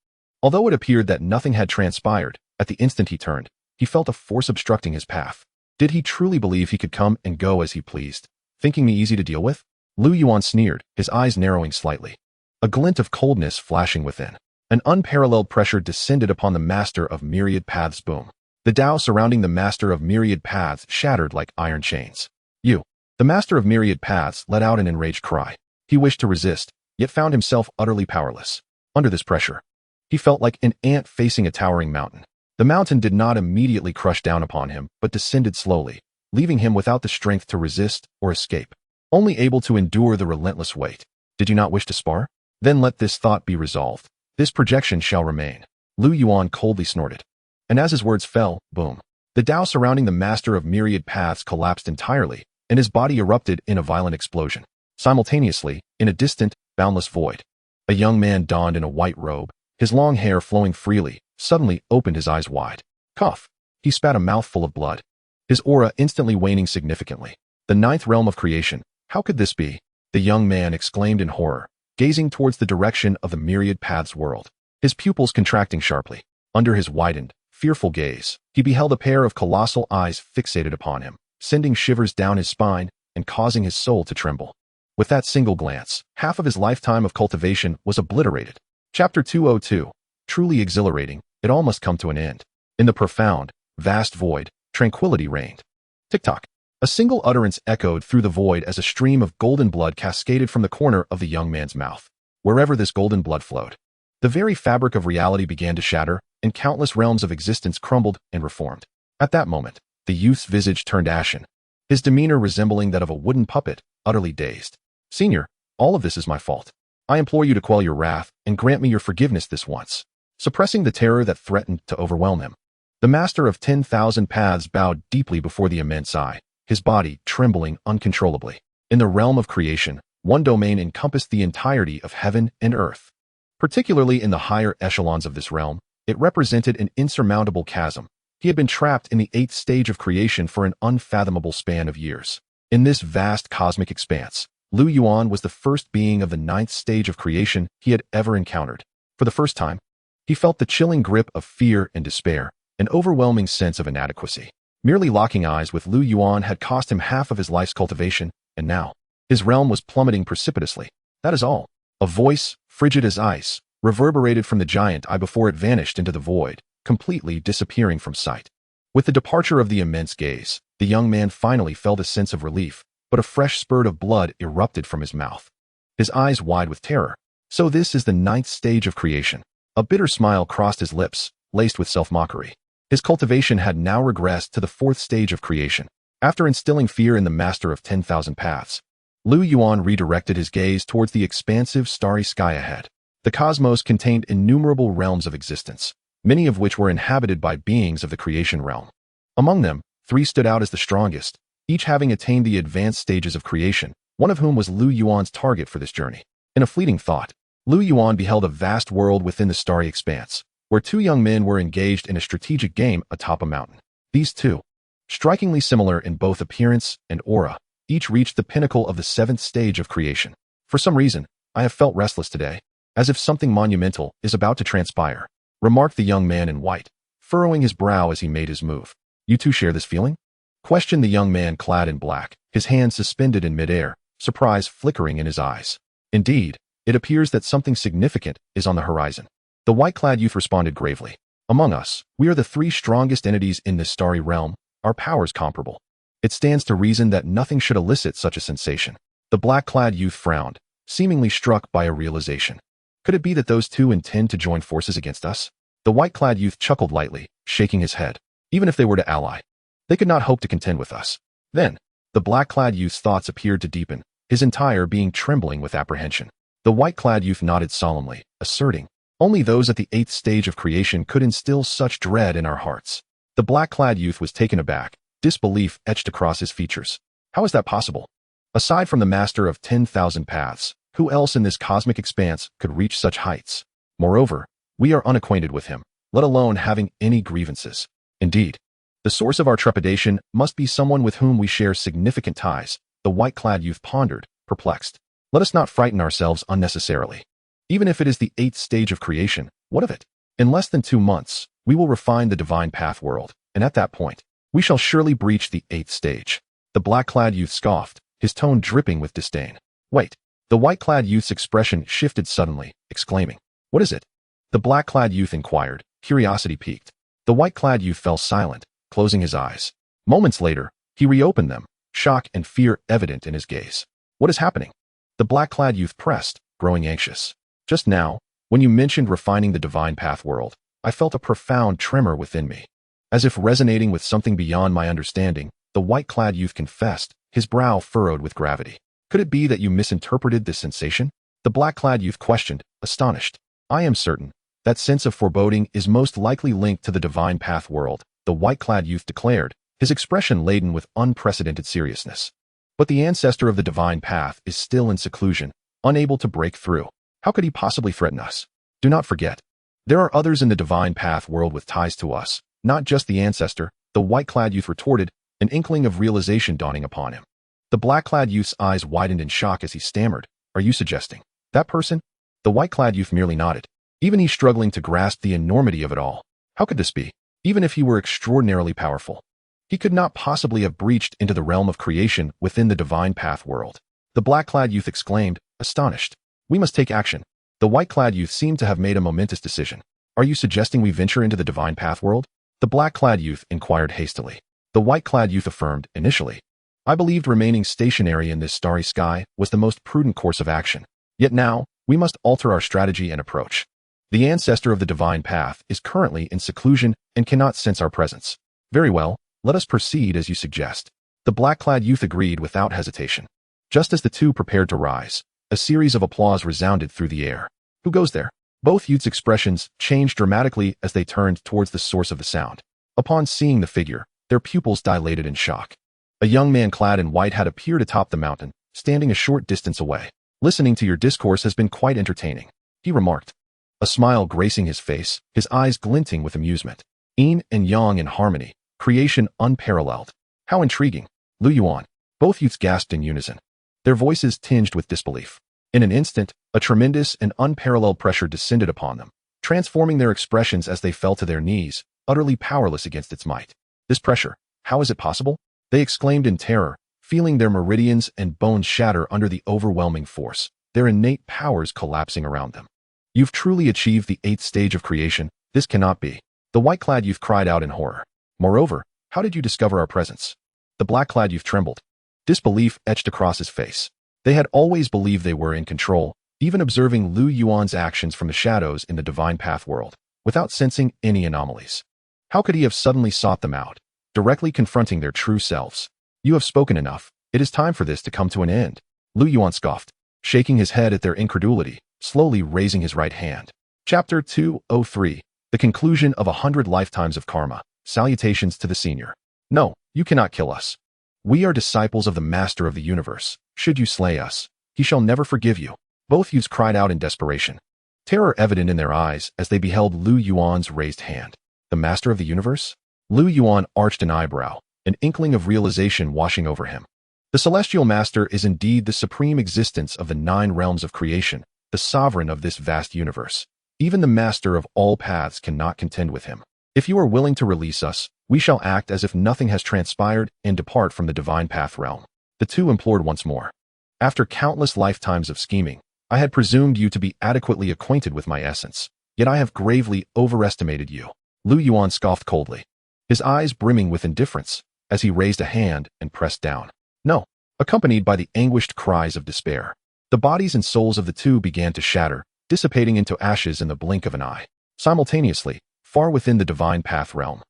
Although it appeared that nothing had transpired, at the instant he turned, he felt a force obstructing his path. Did he truly believe he could come and go as he pleased, thinking me easy to deal with? Lu Yuan sneered, his eyes narrowing slightly. A glint of coldness flashing within. An unparalleled pressure descended upon the master of myriad paths. Boom. The Tao surrounding the master of myriad paths shattered like iron chains. You. The master of myriad paths let out an enraged cry. He wished to resist, yet found himself utterly powerless. Under this pressure, he felt like an ant facing a towering mountain. The mountain did not immediately crush down upon him, but descended slowly, leaving him without the strength to resist or escape, only able to endure the relentless weight. Did you not wish to spar? Then let this thought be resolved. This projection shall remain. Lu Yuan coldly snorted. And as his words fell, boom, the Tao surrounding the master of myriad paths collapsed entirely, and his body erupted in a violent explosion. Simultaneously, in a distant, boundless void, a young man donned in a white robe, his long hair flowing freely, suddenly opened his eyes wide. Cough. He spat a mouthful of blood, his aura instantly waning significantly. The 9th realm of creation. How could this be? The young man exclaimed in horror, gazing towards the direction of the myriad paths world, his pupils contracting sharply. Under his widened, fearful gaze, he beheld a pair of colossal eyes fixated upon him, sending shivers down his spine and causing his soul to tremble. With that single glance, half of his lifetime of cultivation was obliterated. Chapter 202. Truly exhilarating, it all must come to an end. In the profound, vast void, tranquility reigned. Tick-tock. A single utterance echoed through the void as a stream of golden blood cascaded from the corner of the young man's mouth. Wherever this golden blood flowed, the very fabric of reality began to shatter, and countless realms of existence crumbled and reformed. At that moment, the youth's visage turned ashen, his demeanor resembling that of a wooden puppet, utterly dazed. Senior, all of this is my fault. I implore you to quell your wrath and grant me your forgiveness this once." Suppressing the terror that threatened to overwhelm him, the master of 10,000 paths bowed deeply before the immense eye, his body trembling uncontrollably. In the realm of creation, one domain encompassed the entirety of heaven and earth. Particularly in the higher echelons of this realm, it represented an insurmountable chasm. He had been trapped in the 8th stage of creation for an unfathomable span of years. In this vast cosmic expanse, Lu Yuan was the first being of the 9th stage of creation he had ever encountered. For the first time, he felt the chilling grip of fear and despair, an overwhelming sense of inadequacy. Merely locking eyes with Lu Yuan had cost him half of his life's cultivation, and now, his realm was plummeting precipitously. That is all. A voice, frigid as ice, reverberated from the giant eye before it vanished into the void, completely disappearing from sight. With the departure of the immense gaze, the young man finally felt a sense of relief, but a fresh spurt of blood erupted from his mouth. His eyes wide with terror. So this is the 9th stage of creation. A bitter smile crossed his lips, laced with self-mockery. His cultivation had now regressed to the 4th stage of creation. After instilling fear in the master of 10,000 paths, Lu Yuan redirected his gaze towards the expansive starry sky ahead. The cosmos contained innumerable realms of existence, many of which were inhabited by beings of the creation realm. Among them, 3 stood out as the strongest, each having attained the advanced stages of creation, one of whom was Lu Yuan's target for this journey. In a fleeting thought, Lu Yuan beheld a vast world within the starry expanse, where 2 young men were engaged in a strategic game atop a mountain. These 2, strikingly similar in both appearance and aura, each reached the pinnacle of the 7th stage of creation. For some reason, I have felt restless today, as if something monumental is about to transpire, remarked the young man in white, furrowing his brow as he made his move. You 2 share this feeling? Questioned the young man clad in black, his hands suspended in midair, surprise flickering in his eyes. Indeed, it appears that something significant is on the horizon. The white-clad youth responded gravely. Among us, we are the 3 strongest entities in this starry realm, our powers comparable. It stands to reason that nothing should elicit such a sensation. The black-clad youth frowned, seemingly struck by a realization. Could it be that those 2 intend to join forces against us? The white-clad youth chuckled lightly, shaking his head. Even if they were to ally, they could not hope to contend with us. Then, the black-clad youth's thoughts appeared to deepen, his entire being trembling with apprehension. The white-clad youth nodded solemnly, asserting, "Only those at the 8th stage of creation could instill such dread in our hearts." The black-clad youth was taken aback, disbelief etched across his features. How is that possible? Aside from the master of 10,000 paths, who else in this cosmic expanse could reach such heights? Moreover, we are unacquainted with him, let alone having any grievances. Indeed, the source of our trepidation must be someone with whom we share significant ties, the white-clad youth pondered, perplexed. Let us not frighten ourselves unnecessarily. Even if it is the 8th stage of creation, what of it? In less than 2 months, we will refine the divine path world, and at that point, we shall surely breach the 8th stage. The black-clad youth scoffed, his tone dripping with disdain. Wait. The white-clad youth's expression shifted suddenly, exclaiming, "What is it?" The black-clad youth inquired, curiosity piqued. The white-clad youth fell silent, closing his eyes. Moments later, he reopened them, shock and fear evident in his gaze. "What is happening?" The black-clad youth pressed, growing anxious. "Just now, when you mentioned refining the divine path world, I felt a profound tremor within me. As if resonating with something beyond my understanding, the white-clad youth confessed, his brow furrowed with gravity. "Could it be that you misinterpreted this sensation?" The black-clad youth questioned, astonished. "I am certain. That sense of foreboding is most likely linked to the divine path world," the white-clad youth declared, his expression laden with unprecedented seriousness. "But the ancestor of the divine path is still in seclusion, unable to break through. How could he possibly threaten us? Do not forget, there are others in the divine path world with ties to us, not just the ancestor," the white-clad youth retorted, an inkling of realization dawning upon him. The black-clad youth's eyes widened in shock as he stammered, "Are you suggesting that person?" The white-clad youth merely nodded, even he struggling to grasp the enormity of it all. How could this be? Even if he were extraordinarily powerful, he could not possibly have breached into the realm of creation within the divine path world. The black-clad youth exclaimed, astonished. "We must take action." The white-clad youth seemed to have made a momentous decision. "Are you suggesting we venture into the divine path world?" The black-clad youth inquired hastily. The white-clad youth affirmed, initially, "I believed remaining stationary in this starry sky was the most prudent course of action. Yet now, we must alter our strategy and approach. The ancestor of the divine path is currently in seclusion and cannot sense our presence. Very well, let us proceed as you suggest." The black-clad youth agreed without hesitation. Just as the 2 prepared to rise, A series of applause resounded through the air. Who goes there? Both youths' expressions changed dramatically as they turned towards the source of the sound. Upon seeing the figure, their pupils dilated in shock. A young man clad in white had appeared atop the mountain, standing a short distance away. Listening to your discourse has been quite entertaining, he remarked. A smile gracing his face, his eyes glinting with amusement. Yin and yang in harmony, creation unparalleled. How intriguing. Lu Yuan. Both youths gasped in unison, their voices tinged with disbelief. In an instant, a tremendous and unparalleled pressure descended upon them, transforming their expressions as they fell to their knees, utterly powerless against its might. This pressure, how is it possible? They exclaimed in terror, feeling their meridians and bones shatter under the overwhelming force, their innate powers collapsing around them. You've truly achieved the 8th stage of creation. This cannot be. The white-clad youth cried out in horror. Moreover, how did you discover our presence? The black-clad youth trembled. Disbelief etched across his face. They had always believed they were in control, even observing Lu Yuan's actions from the shadows in the divine path world, without sensing any anomalies. How could he have suddenly sought them out, directly confronting their true selves? You have spoken enough. It is time for this to come to an end. Lu Yuan scoffed, shaking his head at their incredulity, slowly raising his right hand. Chapter 203. The conclusion of 100 lifetimes of karma. Salutations to the senior. No, you cannot kill us. We are disciples of the master of the universe. Should you slay us, he shall never forgive you. Both youths cried out in desperation, terror evident in their eyes as they beheld Lu Yuan's raised hand. The master of the universe? Lu Yuan arched an eyebrow, an inkling of realization washing over him. The celestial master is indeed the supreme existence of the 9 realms of creation, the sovereign of this vast universe. Even the master of all paths cannot contend with him. If you are willing to release us, we shall act as if nothing has transpired and depart from the divine path realm. The two implored once more. After countless lifetimes of scheming, I had presumed you to be adequately acquainted with my essence, yet I have gravely overestimated you. Lu Yuan scoffed coldly, his eyes brimming with indifference, as he raised a hand and pressed down. No, accompanied by the anguished cries of despair. The bodies and souls of the two began to shatter, dissipating into ashes in the blink of an eye. Simultaneously, far within the divine path realm,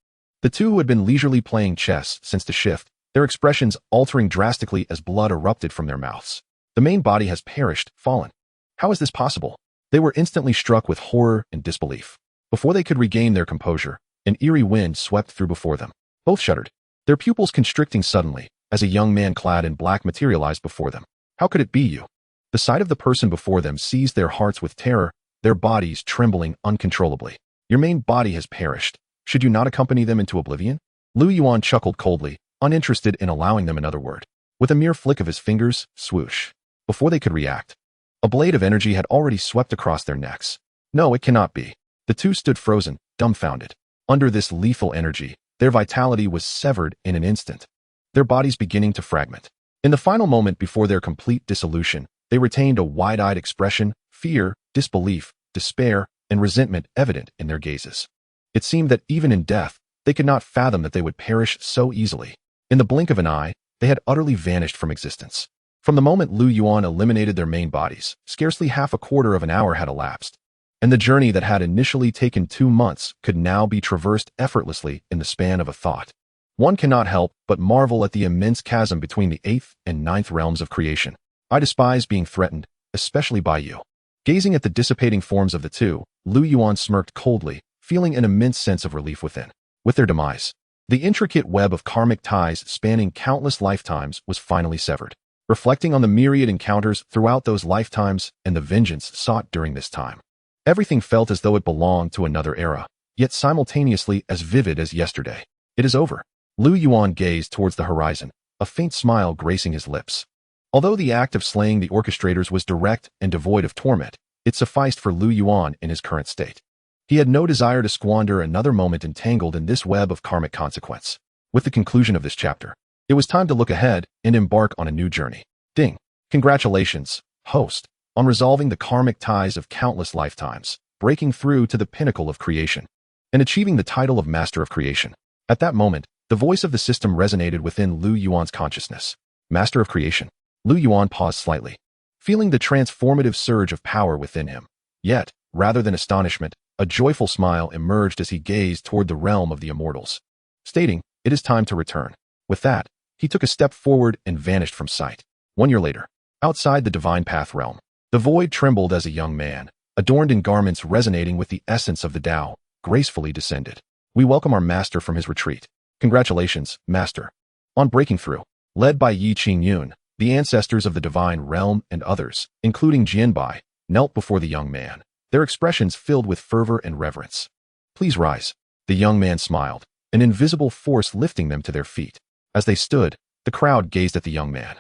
the two who had been leisurely playing chess since the shift, their expressions altering drastically as blood erupted from their mouths. The main body has perished, fallen. How is this possible? They were instantly struck with horror and disbelief. Before they could regain their composure, an eerie wind swept through before them. Both shuddered, their pupils constricting suddenly, as a young man clad in black materialized before them. How could it be you? The sight of the person before them seized their hearts with terror, their bodies trembling uncontrollably. Your main body has perished. Should you not accompany them into oblivion? Lu Yuan chuckled coldly, uninterested in allowing them another word. With a mere flick of his fingers, swoosh. Before they could react, a blade of energy had already swept across their necks. No, it cannot be. The two stood frozen, dumbfounded. Under this lethal energy, their vitality was severed in an instant, their bodies beginning to fragment. In the final moment before their complete dissolution, they retained a wide-eyed expression, fear, disbelief, despair, and resentment evident in their gazes. It seemed that even in death, they could not fathom that they would perish so easily. In the blink of an eye, they had utterly vanished from existence. From the moment Lu Yuan eliminated their main bodies, scarcely half a quarter of an hour had elapsed, and the journey that had initially taken 2 months could now be traversed effortlessly in the span of a thought. One cannot help but marvel at the immense chasm between the 8th and 9th realms of creation. I despise being threatened, especially by you. Gazing at the dissipating forms of the two, Lu Yuan smirked coldly, feeling an immense sense of relief within. With their demise, the intricate web of karmic ties spanning countless lifetimes was finally severed. Reflecting on the myriad encounters throughout those lifetimes and the vengeance sought during this time, everything felt as though it belonged to another era, yet simultaneously as vivid as yesterday. It is over. Lu Yuan gazed towards the horizon, a faint smile gracing his lips. Although the act of slaying the orchestrators was direct and devoid of torment, it sufficed for Lu Yuan in his current state. He had no desire to squander another moment entangled in this web of karmic consequence. With the conclusion of this chapter, it was time to look ahead and embark on a new journey. Ding! Congratulations, host, on resolving the karmic ties of countless lifetimes, breaking through to the pinnacle of creation, and achieving the title of Master of Creation. At that moment, the voice of the system resonated within Lu Yuan's consciousness. Master of Creation. Lu Yuan paused slightly, feeling the transformative surge of power within him. Yet, rather than astonishment, a joyful smile emerged as he gazed toward the realm of the immortals, stating, "It is time to return." With that, he took a step forward and vanished from sight. 1 year later, outside the divine path realm, The void trembled as a young man, adorned in garments resonating with the essence of the Tao, gracefully descended. We welcome our master from his retreat. Congratulations, master. On breaking through, led by Yi Qingyun, the ancestors of the divine realm and others, including Jianbai, knelt before the young man, their expressions filled with fervor and reverence. Please rise. The young man smiled, an invisible force lifting them to their feet. As they stood, the crowd gazed at the young man,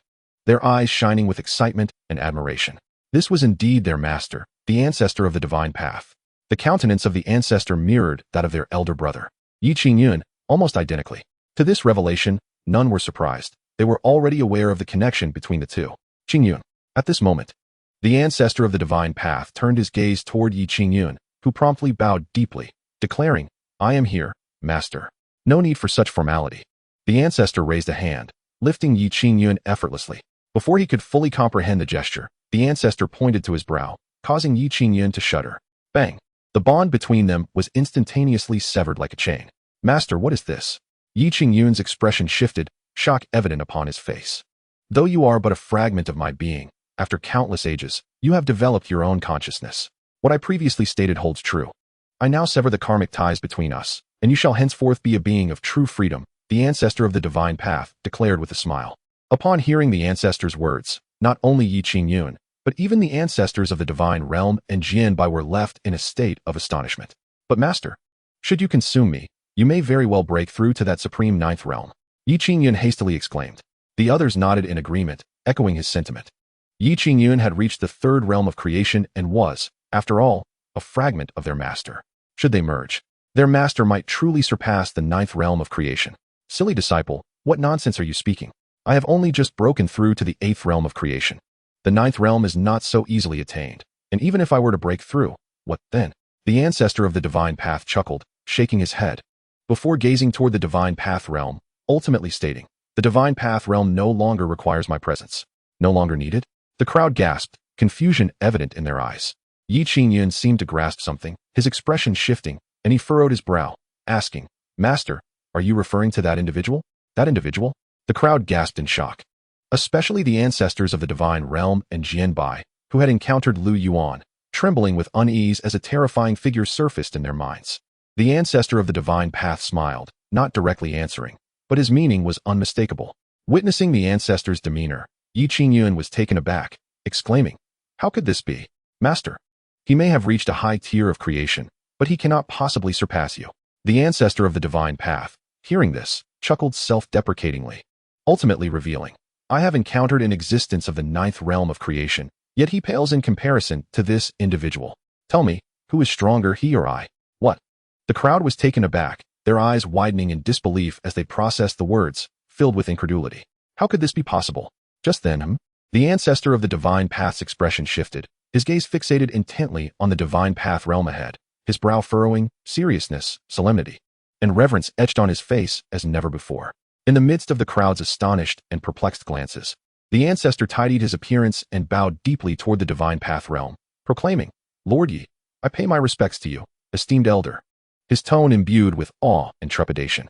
their eyes shining with excitement and admiration. This was indeed their master, the ancestor of the divine path. The countenance of the ancestor mirrored that of their elder brother, Yi Qingyun, almost identically. To this revelation, none were surprised. They were already aware of the connection between the two. Qingyun. At this moment, the ancestor of the divine path turned his gaze toward Yi Qingyun, who promptly bowed deeply, declaring, I am here, master. No need for such formality. The ancestor raised a hand, lifting Yi Qingyun effortlessly. Before he could fully comprehend the gesture, the ancestor pointed to his brow, causing Yi Qingyun to shudder. Bang! The bond between them was instantaneously severed like a chain. Master, what is this? Yi Qingyun's expression shifted, shock evident upon his face. Though you are but a fragment of my being, after countless ages, you have developed your own consciousness. What I previously stated holds true. I now sever the karmic ties between us, and you shall henceforth be a being of true freedom, the ancestor of the divine path declared with a smile. Upon hearing the ancestor's words, not only Yi Qingyun, but even the ancestors of the divine realm and Jianbai were left in a state of astonishment. But master, should you consume me, you may very well break through to that supreme ninth realm. Yi Qingyun hastily exclaimed. The others nodded in agreement, echoing his sentiment. Yi Qingyun had reached the third realm of creation and was, after all, a fragment of their master. Should they merge, their master might truly surpass the ninth realm of creation. Silly disciple, what nonsense are you speaking? I have only just broken through to the eighth realm of creation. The ninth realm is not so easily attained, and even if I were to break through, what then? The ancestor of the divine path chuckled, shaking his head, before gazing toward the divine path realm, ultimately stating, the divine path realm no longer requires my presence. No longer needed? The crowd gasped, confusion evident in their eyes. Yi Qingyun seemed to grasp something, his expression shifting, and he furrowed his brow, asking, Master, are you referring to that individual? That individual? The crowd gasped in shock. Especially the ancestors of the divine realm and Jianbai, who had encountered Lu Yuan, trembling with unease as a terrifying figure surfaced in their minds. The ancestor of the divine path smiled, not directly answering, but his meaning was unmistakable. Witnessing the ancestor's demeanor, Yi Qingyun was taken aback, exclaiming, How could this be? Master, he may have reached a high tier of creation, but he cannot possibly surpass you. The ancestor of the divine path, hearing this, chuckled self-deprecatingly, ultimately revealing, I have encountered an existence of the ninth realm of creation, yet he pales in comparison to this individual. Tell me, who is stronger, he or I? What? The crowd was taken aback, their eyes widening in disbelief as they processed the words, filled with incredulity. How could this be possible? Just then, the ancestor of the divine path's expression shifted, his gaze fixated intently on the divine path realm ahead, his brow furrowing, seriousness, solemnity, and reverence etched on his face as never before. In the midst of the crowd's astonished and perplexed glances, the ancestor tidied his appearance and bowed deeply toward the divine path realm, proclaiming, Lord Yi, I pay my respects to you, esteemed elder. His tone imbued with awe and trepidation.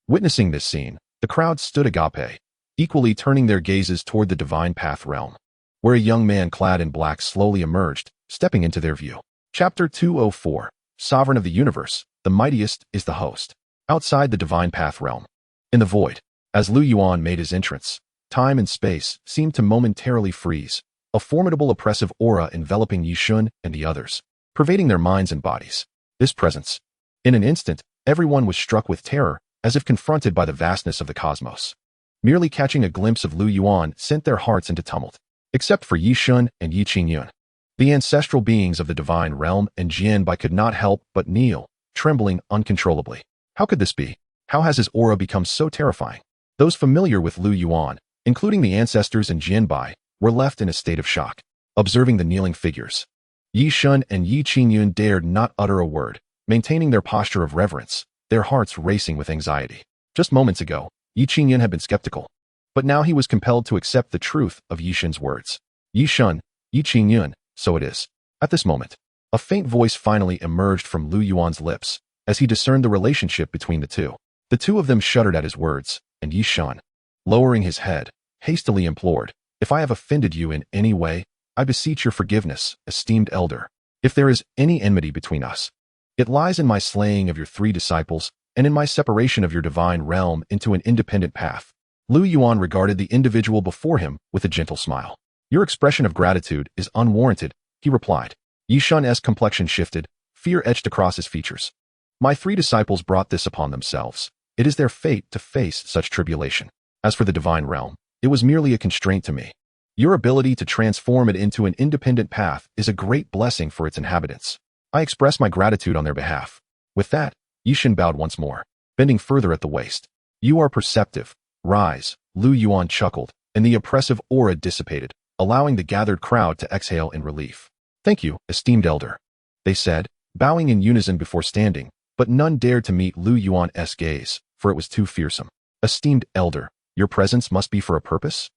Witnessing this scene, the crowd stood agape, equally turning their gazes toward the divine path realm, where a young man clad in black slowly emerged, stepping into their view. Chapter 204, Sovereign of the Universe, the mightiest is the host. Outside the divine path realm, in the void, as Lu Yuan made his entrance, time and space seemed to momentarily freeze, a formidable oppressive aura enveloping Yi Shun and the others, pervading their minds and bodies. This presence, in an instant, everyone was struck with terror, as if confronted by the vastness of the cosmos. Merely catching a glimpse of Lu Yuan sent their hearts into tumult, except for Yi Shun and Yi Qingyun. The ancestral beings of the divine realm and Jianbai could not help but kneel, trembling uncontrollably. How could this be? How has his aura become so terrifying? Those familiar with Lu Yuan, including the ancestors and Jianbai, were left in a state of shock, observing the kneeling figures. Yi Shun and Yi Qingyun dared not utter a word, maintaining their posture of reverence, their hearts racing with anxiety. Just moments ago, Yi Qingyun had been skeptical, but now he was compelled to accept the truth of Yi Shun's words. Yi Shun, Yi Qingyun, so it is. At this moment, a faint voice finally emerged from Lu Yuan's lips, as he discerned the relationship between the two. The two of them shuddered at his words, and Yi Shun, lowering his head, hastily implored, If I have offended you in any way, I beseech your forgiveness, esteemed elder. If there is any enmity between us, it lies in my slaying of your 3 disciples and in my separation of your divine realm into an independent path. Lu Yuan regarded the individual before him with a gentle smile. Your expression of gratitude is unwarranted, he replied. Yishun's complexion shifted, fear etched across his features. My 3 disciples brought this upon themselves. It is their fate to face such tribulation. As for the divine realm, it was merely a constraint to me. Your ability to transform it into an independent path is a great blessing for its inhabitants. I express my gratitude on their behalf. With that, Yishun bowed once more, bending further at the waist. You are perceptive. Rise, Lu Yuan chuckled, and the oppressive aura dissipated, allowing the gathered crowd to exhale in relief. Thank you, esteemed elder, they said, bowing in unison before standing, but none dared to meet Lu Yuan's gaze, for it was too fearsome. Esteemed elder, your presence must be for a purpose?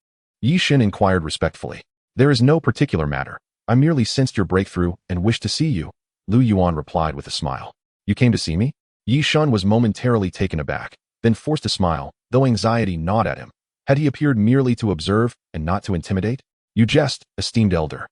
Yishin inquired respectfully. There is no particular matter. I merely sensed your breakthrough and wished to see you, Lu Yuan replied with a smile. You came to see me? Yishin was momentarily taken aback, then forced a smile, though anxiety gnawed at him. Had he appeared merely to observe and not to intimidate? You jest, esteemed elder.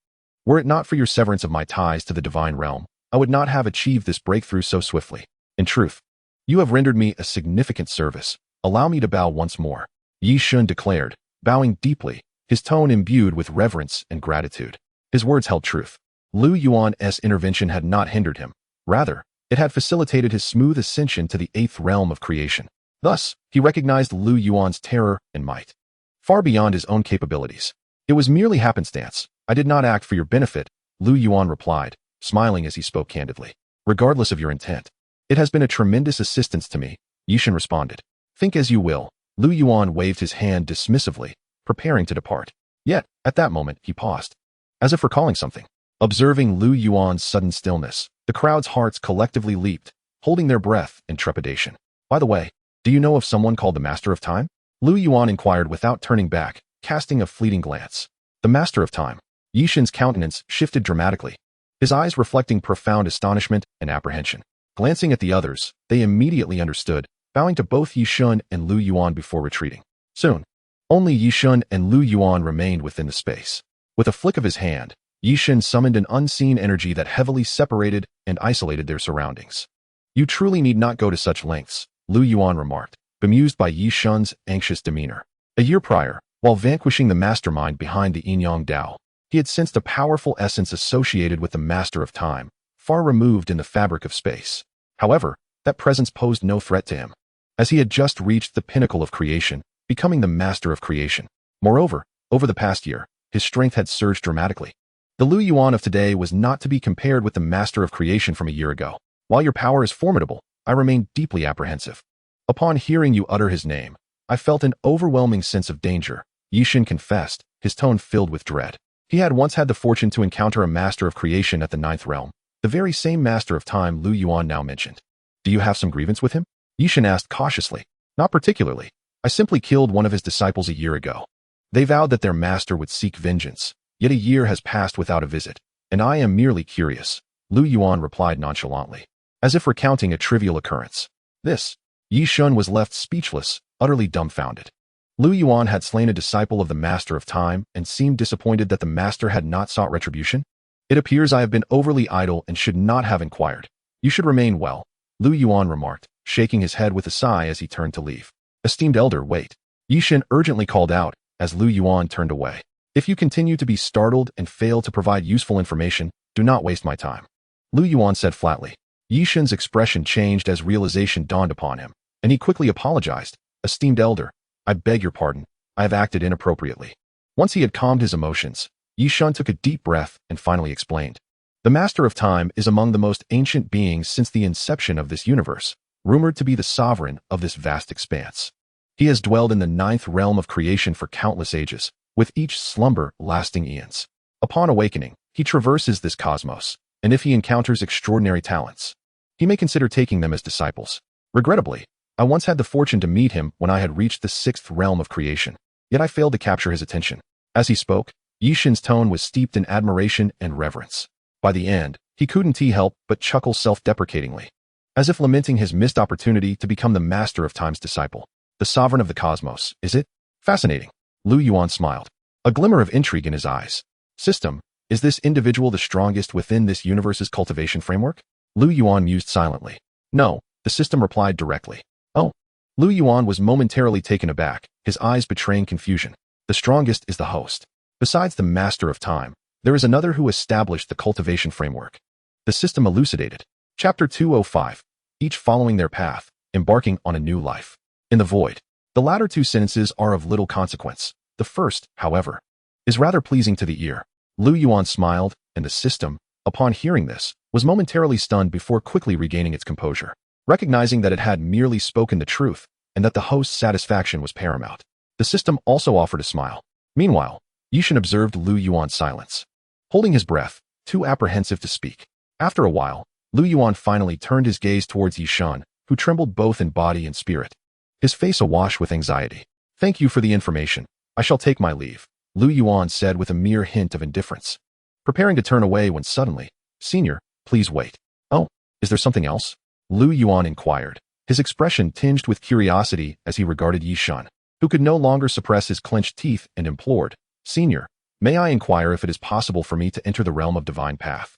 Were it not for your severance of my ties to the divine realm, I would not have achieved this breakthrough so swiftly. In truth, you have rendered me a significant service. Allow me to bow once more, Yishun declared, bowing deeply, his tone imbued with reverence and gratitude. His words held truth. Lu Yuan's intervention had not hindered him. Rather, it had facilitated his smooth ascension to the 8th realm of creation. Thus, he recognized Lu Yuan's terror and might, far beyond his own capabilities. It was merely happenstance. I did not act for your benefit, Lu Yuan replied, smiling as he spoke candidly. Regardless of your intent, it has been a tremendous assistance to me, Yishin responded. Think as you will. Lu Yuan waved his hand dismissively, preparing to depart. Yet, at that moment, he paused, as if recalling something. Observing Lu Yuan's sudden stillness, the crowd's hearts collectively leaped, holding their breath in trepidation. By the way, do you know of someone called the Master of Time? Lu Yuan inquired without turning back, casting a fleeting glance. The Master of Time. Yishin's countenance shifted dramatically, his eyes reflecting profound astonishment and apprehension. Glancing at the others, they immediately understood, bowing to both Yishun and Lu Yuan before retreating. Soon, only Yishun and Lu Yuan remained within the space. With a flick of his hand, Yishin summoned an unseen energy that heavily separated and isolated their surroundings. You truly need not go to such lengths, Lu Yuan remarked, bemused by Yishun's anxious demeanor. A year prior, while vanquishing the mastermind behind the Yin-Yang Dao, he had sensed a powerful essence associated with the Master of Time, far removed in the fabric of space. However, that presence posed no threat to him, as he had just reached the pinnacle of creation, becoming the Master of Creation. Moreover, over the past year, his strength had surged dramatically. The Lu Yuan of today was not to be compared with the Master of Creation from a year ago. While your power is formidable, I remain deeply apprehensive. Upon hearing you utter his name, I felt an overwhelming sense of danger, Yishin confessed, his tone filled with dread. He had once had the fortune to encounter a Master of Creation at the 9th realm, the very same Master of Time Lu Yuan now mentioned. Do you have some grievance with him? Yishin asked cautiously. Not particularly. I simply killed one of his disciples a year ago. They vowed that their master would seek vengeance, yet a year has passed without a visit, and I am merely curious, Lu Yuan replied nonchalantly, as if recounting a trivial occurrence. This, Yishun was left speechless, utterly dumbfounded. Lu Yuan had slain a disciple of the Master of Time and seemed disappointed that the Master had not sought retribution. It appears I have been overly idle and should not have inquired. You should remain well, Lu Yuan remarked, shaking his head with a sigh as he turned to leave. Esteemed elder, wait. Yishin urgently called out, as Lu Yuan turned away. If you continue to be startled and fail to provide useful information, do not waste my time. Lu Yuan said flatly. Yishin's expression changed as realization dawned upon him, and he quickly apologized. Esteemed elder, I beg your pardon. I have acted inappropriately. Once he had calmed his emotions, Yishin took a deep breath and finally explained. The Master of Time is among the most ancient beings since the inception of this universe, rumored to be the sovereign of this vast expanse. He has dwelled in the 9th realm of creation for countless ages, with each slumber lasting eons. Upon awakening, he traverses this cosmos, and if he encounters extraordinary talents, he may consider taking them as disciples. Regrettably, I once had the fortune to meet him when I had reached the 6th realm of creation, yet I failed to capture his attention. As he spoke, Yishin's tone was steeped in admiration and reverence. By the end, he couldn't help but chuckle self-deprecatingly, as if lamenting his missed opportunity to become the Master of Time's disciple. The sovereign of the cosmos, is it? Fascinating. Lu Yuan smiled, a glimmer of intrigue in his eyes. System, Is this individual the strongest within this universe's cultivation framework? Lu Yuan mused silently. No, the system replied directly. Oh. Lu Yuan was momentarily taken aback, his eyes betraying confusion. The strongest is the host. Besides the master of time, there is another who established the cultivation framework. The system elucidated. Chapter 205. Each following their path, embarking on a new life. In the void. The latter two sentences are of little consequence. The first, however, is rather pleasing to the ear. Lu Yuan smiled, and the system, upon hearing this, was momentarily stunned before quickly regaining its composure, recognizing that it had merely spoken the truth, and that the host's satisfaction was paramount. The system also offered a smile. Meanwhile, Yishan observed Lu Yuan's silence, holding his breath, too apprehensive to speak. After a while, Lu Yuan finally turned his gaze towards Yishan, who trembled both in body and spirit, his face awash with anxiety. Thank you for the information. I shall take my leave, Lu Yuan said with a mere hint of indifference, preparing to turn away when suddenly, Senior, please wait. Oh, is there something else? Lu Yuan inquired, his expression tinged with curiosity as he regarded Yishan, who could no longer suppress his clenched teeth and implored, Senior, may I inquire if it is possible for me to enter the realm of divine path?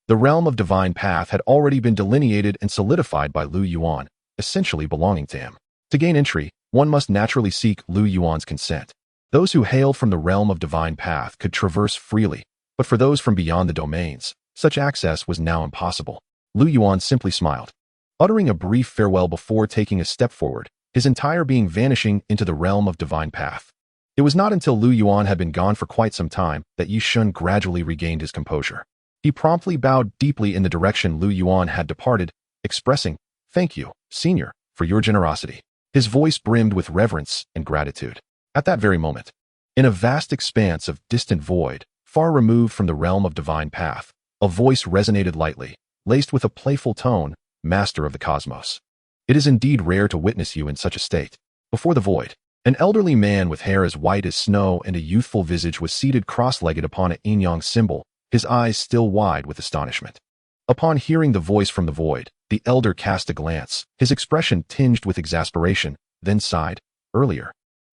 The realm of divine path had already been delineated and solidified by Lu Yuan, essentially belonging to him. To gain entry, one must naturally seek Lu Yuan's consent. Those who hailed from the realm of divine path could traverse freely, but for those from beyond the domains, such access was now impossible. Lu Yuan simply smiled, uttering a brief farewell before taking a step forward, his entire being vanishing into the realm of divine path. It was not until Lu Yuan had been gone for quite some time that Yishan gradually regained his composure. He promptly bowed deeply in the direction Lu Yuan had departed, expressing, "Thank you, Senior, for your generosity." His voice brimmed with reverence and gratitude. At that very moment, in a vast expanse of distant void, far removed from the realm of divine path, a voice resonated lightly, laced with a playful tone, "Master of the cosmos. It is indeed rare to witness you in such a state." Before the void, an elderly man with hair as white as snow and a youthful visage was seated cross-legged upon a yin-yang symbol, his eyes still wide with astonishment. Upon hearing the voice from the void, the elder cast a glance, his expression tinged with exasperation, then sighed, "Earlier,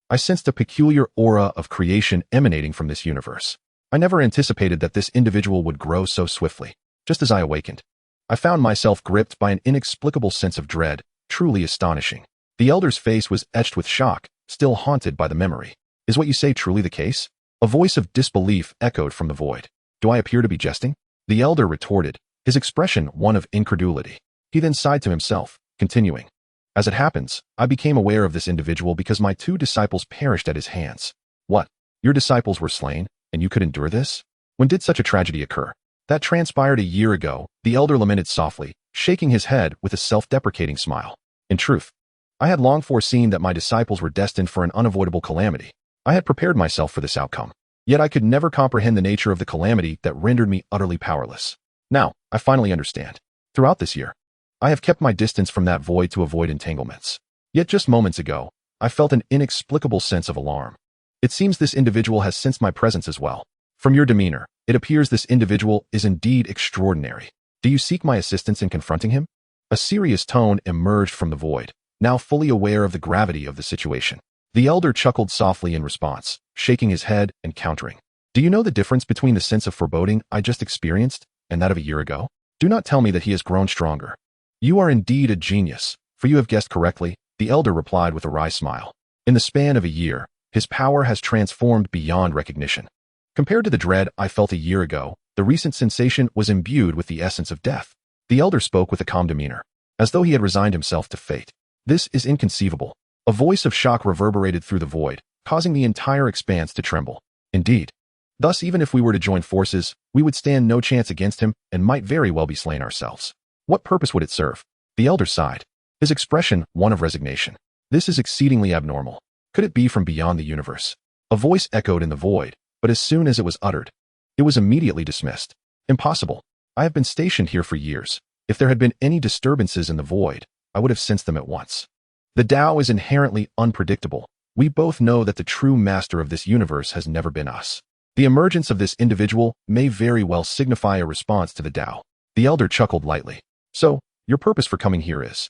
I sensed a peculiar aura of creation emanating from this universe. I never anticipated that this individual would grow so swiftly. Just as I awakened, I found myself gripped by an inexplicable sense of dread, truly astonishing." The elder's face was etched with shock, still haunted by the memory. "Is what you say truly the case?" A voice of disbelief echoed from the void. "Do I appear to be jesting?" The elder retorted, his expression one of incredulity. He then sighed to himself, continuing, "As it happens, I became aware of this individual because my 2 disciples perished at his hands." "What? Your disciples were slain, and you could endure this? When did such a tragedy occur?" "That transpired a year ago," the elder lamented softly, shaking his head with a self-deprecating smile. "In truth, I had long foreseen that my disciples were destined for an unavoidable calamity. I had prepared myself for this outcome. Yet I could never comprehend the nature of the calamity that rendered me utterly powerless. Now, I finally understand. Throughout this year, I have kept my distance from that void to avoid entanglements. Yet just moments ago, I felt an inexplicable sense of alarm. It seems this individual has sensed my presence as well. From your demeanor, it appears this individual is indeed extraordinary. Do you seek my assistance in confronting him?" A serious tone emerged from the void, now fully aware of the gravity of the situation. The elder chuckled softly in response, shaking his head and countering. "Do you know the difference between the sense of foreboding I just experienced and that of a year ago? Do not tell me that he has grown stronger." "You are indeed a genius, for you have guessed correctly," the elder replied with a wry smile. "In the span of a year, his power has transformed beyond recognition. Compared to the dread I felt a year ago, the recent sensation was imbued with the essence of death." The elder spoke with a calm demeanor, as though he had resigned himself to fate. "This is inconceivable." A voice of shock reverberated through the void, causing the entire expanse to tremble. "Indeed. Thus, even if we were to join forces, we would stand no chance against him and might very well be slain ourselves. What purpose would it serve?" The elder sighed, his expression one of resignation. "This is exceedingly abnormal. Could it be from beyond the universe?" A voice echoed in the void, but as soon as it was uttered, it was immediately dismissed. "Impossible. I have been stationed here for years. If there had been any disturbances in the void, I would have sensed them at once. The Tao is inherently unpredictable. We both know that the true master of this universe has never been us. The emergence of this individual may very well signify a response to the Tao." The elder chuckled lightly. "So, your purpose for coming here is?"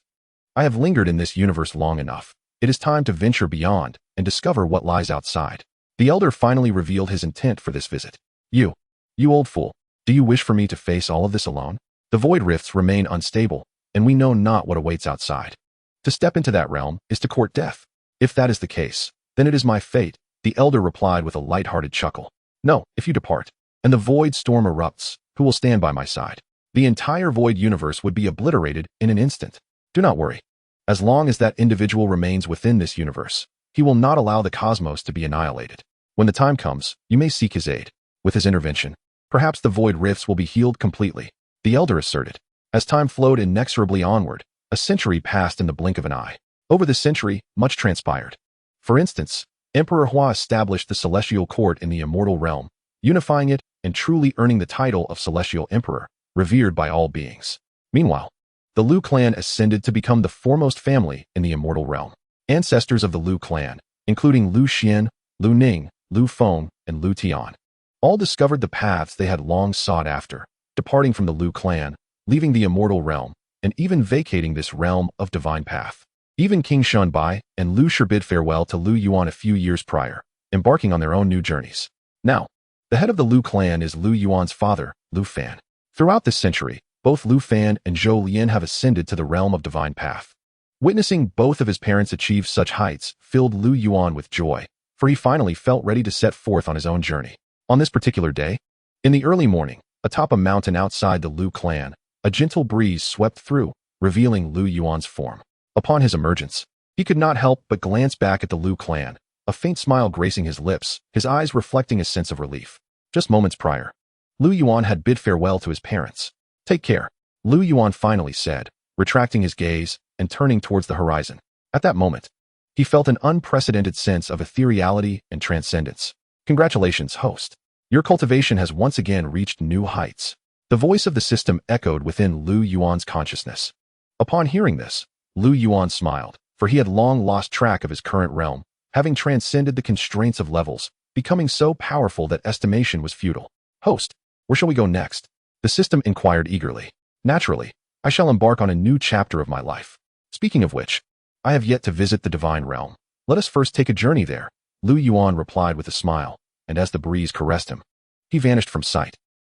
"I have lingered in this universe long enough. It is time to venture beyond and discover what lies outside." The elder finally revealed his intent for this visit. "You You old fool, do you wish for me to face all of this alone? The void rifts remain unstable, and we know not what awaits outside. To step into that realm is to court death. If that is the case, then it is my fate, the elder replied with a light-hearted chuckle. No, if you depart, and the void storm erupts, who will stand by my side? The entire void universe would be obliterated in an instant. Do not worry. As long as that individual remains within this universe, he will not allow the cosmos to be annihilated. When the time comes, you may seek his aid. With his intervention, perhaps the void rifts will be healed completely, the elder asserted. As time flowed inexorably onward, a century passed in the blink of an eye. Over this century, much transpired. For instance, Emperor Hua established the celestial court in the immortal realm, unifying it and truly earning the title of Celestial Emperor, revered by all beings. Meanwhile, the Lu clan ascended to become the foremost family in the immortal realm. Ancestors of the Lu clan, including Lu Xian, Lu Ning, Lu Feng, and Lu Tian, all discovered the paths they had long sought after, departing from the Lu clan, leaving the immortal realm, and even vacating this realm of divine path. Even King Shunbai and Lu Shi bid farewell to Lu Yuan a few years prior, embarking on their own new journeys. Now, the head of the Lu clan is Lu Yuan's father, Lu Fan. Throughout this century, both Lu Fan and Zhou Lian have ascended to the realm of divine path. Witnessing both of his parents achieve such heights filled Lu Yuan with joy, for he finally felt ready to set forth on his own journey. On this particular day, in the early morning, atop a mountain outside the Lu clan, a gentle breeze swept through, revealing Lu Yuan's form. Upon his emergence, he could not help but glance back at the Lu clan, a faint smile gracing his lips, his eyes reflecting a sense of relief. Just moments prior, Lu Yuan had bid farewell to his parents. Take care, Lu Yuan finally said, retracting his gaze and turning towards the horizon. At that moment, he felt an unprecedented sense of ethereality and transcendence. Congratulations, host. Your cultivation has once again reached new heights. The voice of the system echoed within Lu Yuan's consciousness. Upon hearing this, Lu Yuan smiled, for he had long lost track of his current realm, having transcended the constraints of levels, becoming so powerful that estimation was futile. Host, where shall we go next? The system inquired eagerly. Naturally, I shall embark on a new chapter of my life. Speaking of which, I have yet to visit the divine realm. Let us first take a journey there, Lu Yuan replied with a smile, and as the breeze caressed him, he vanished from sight.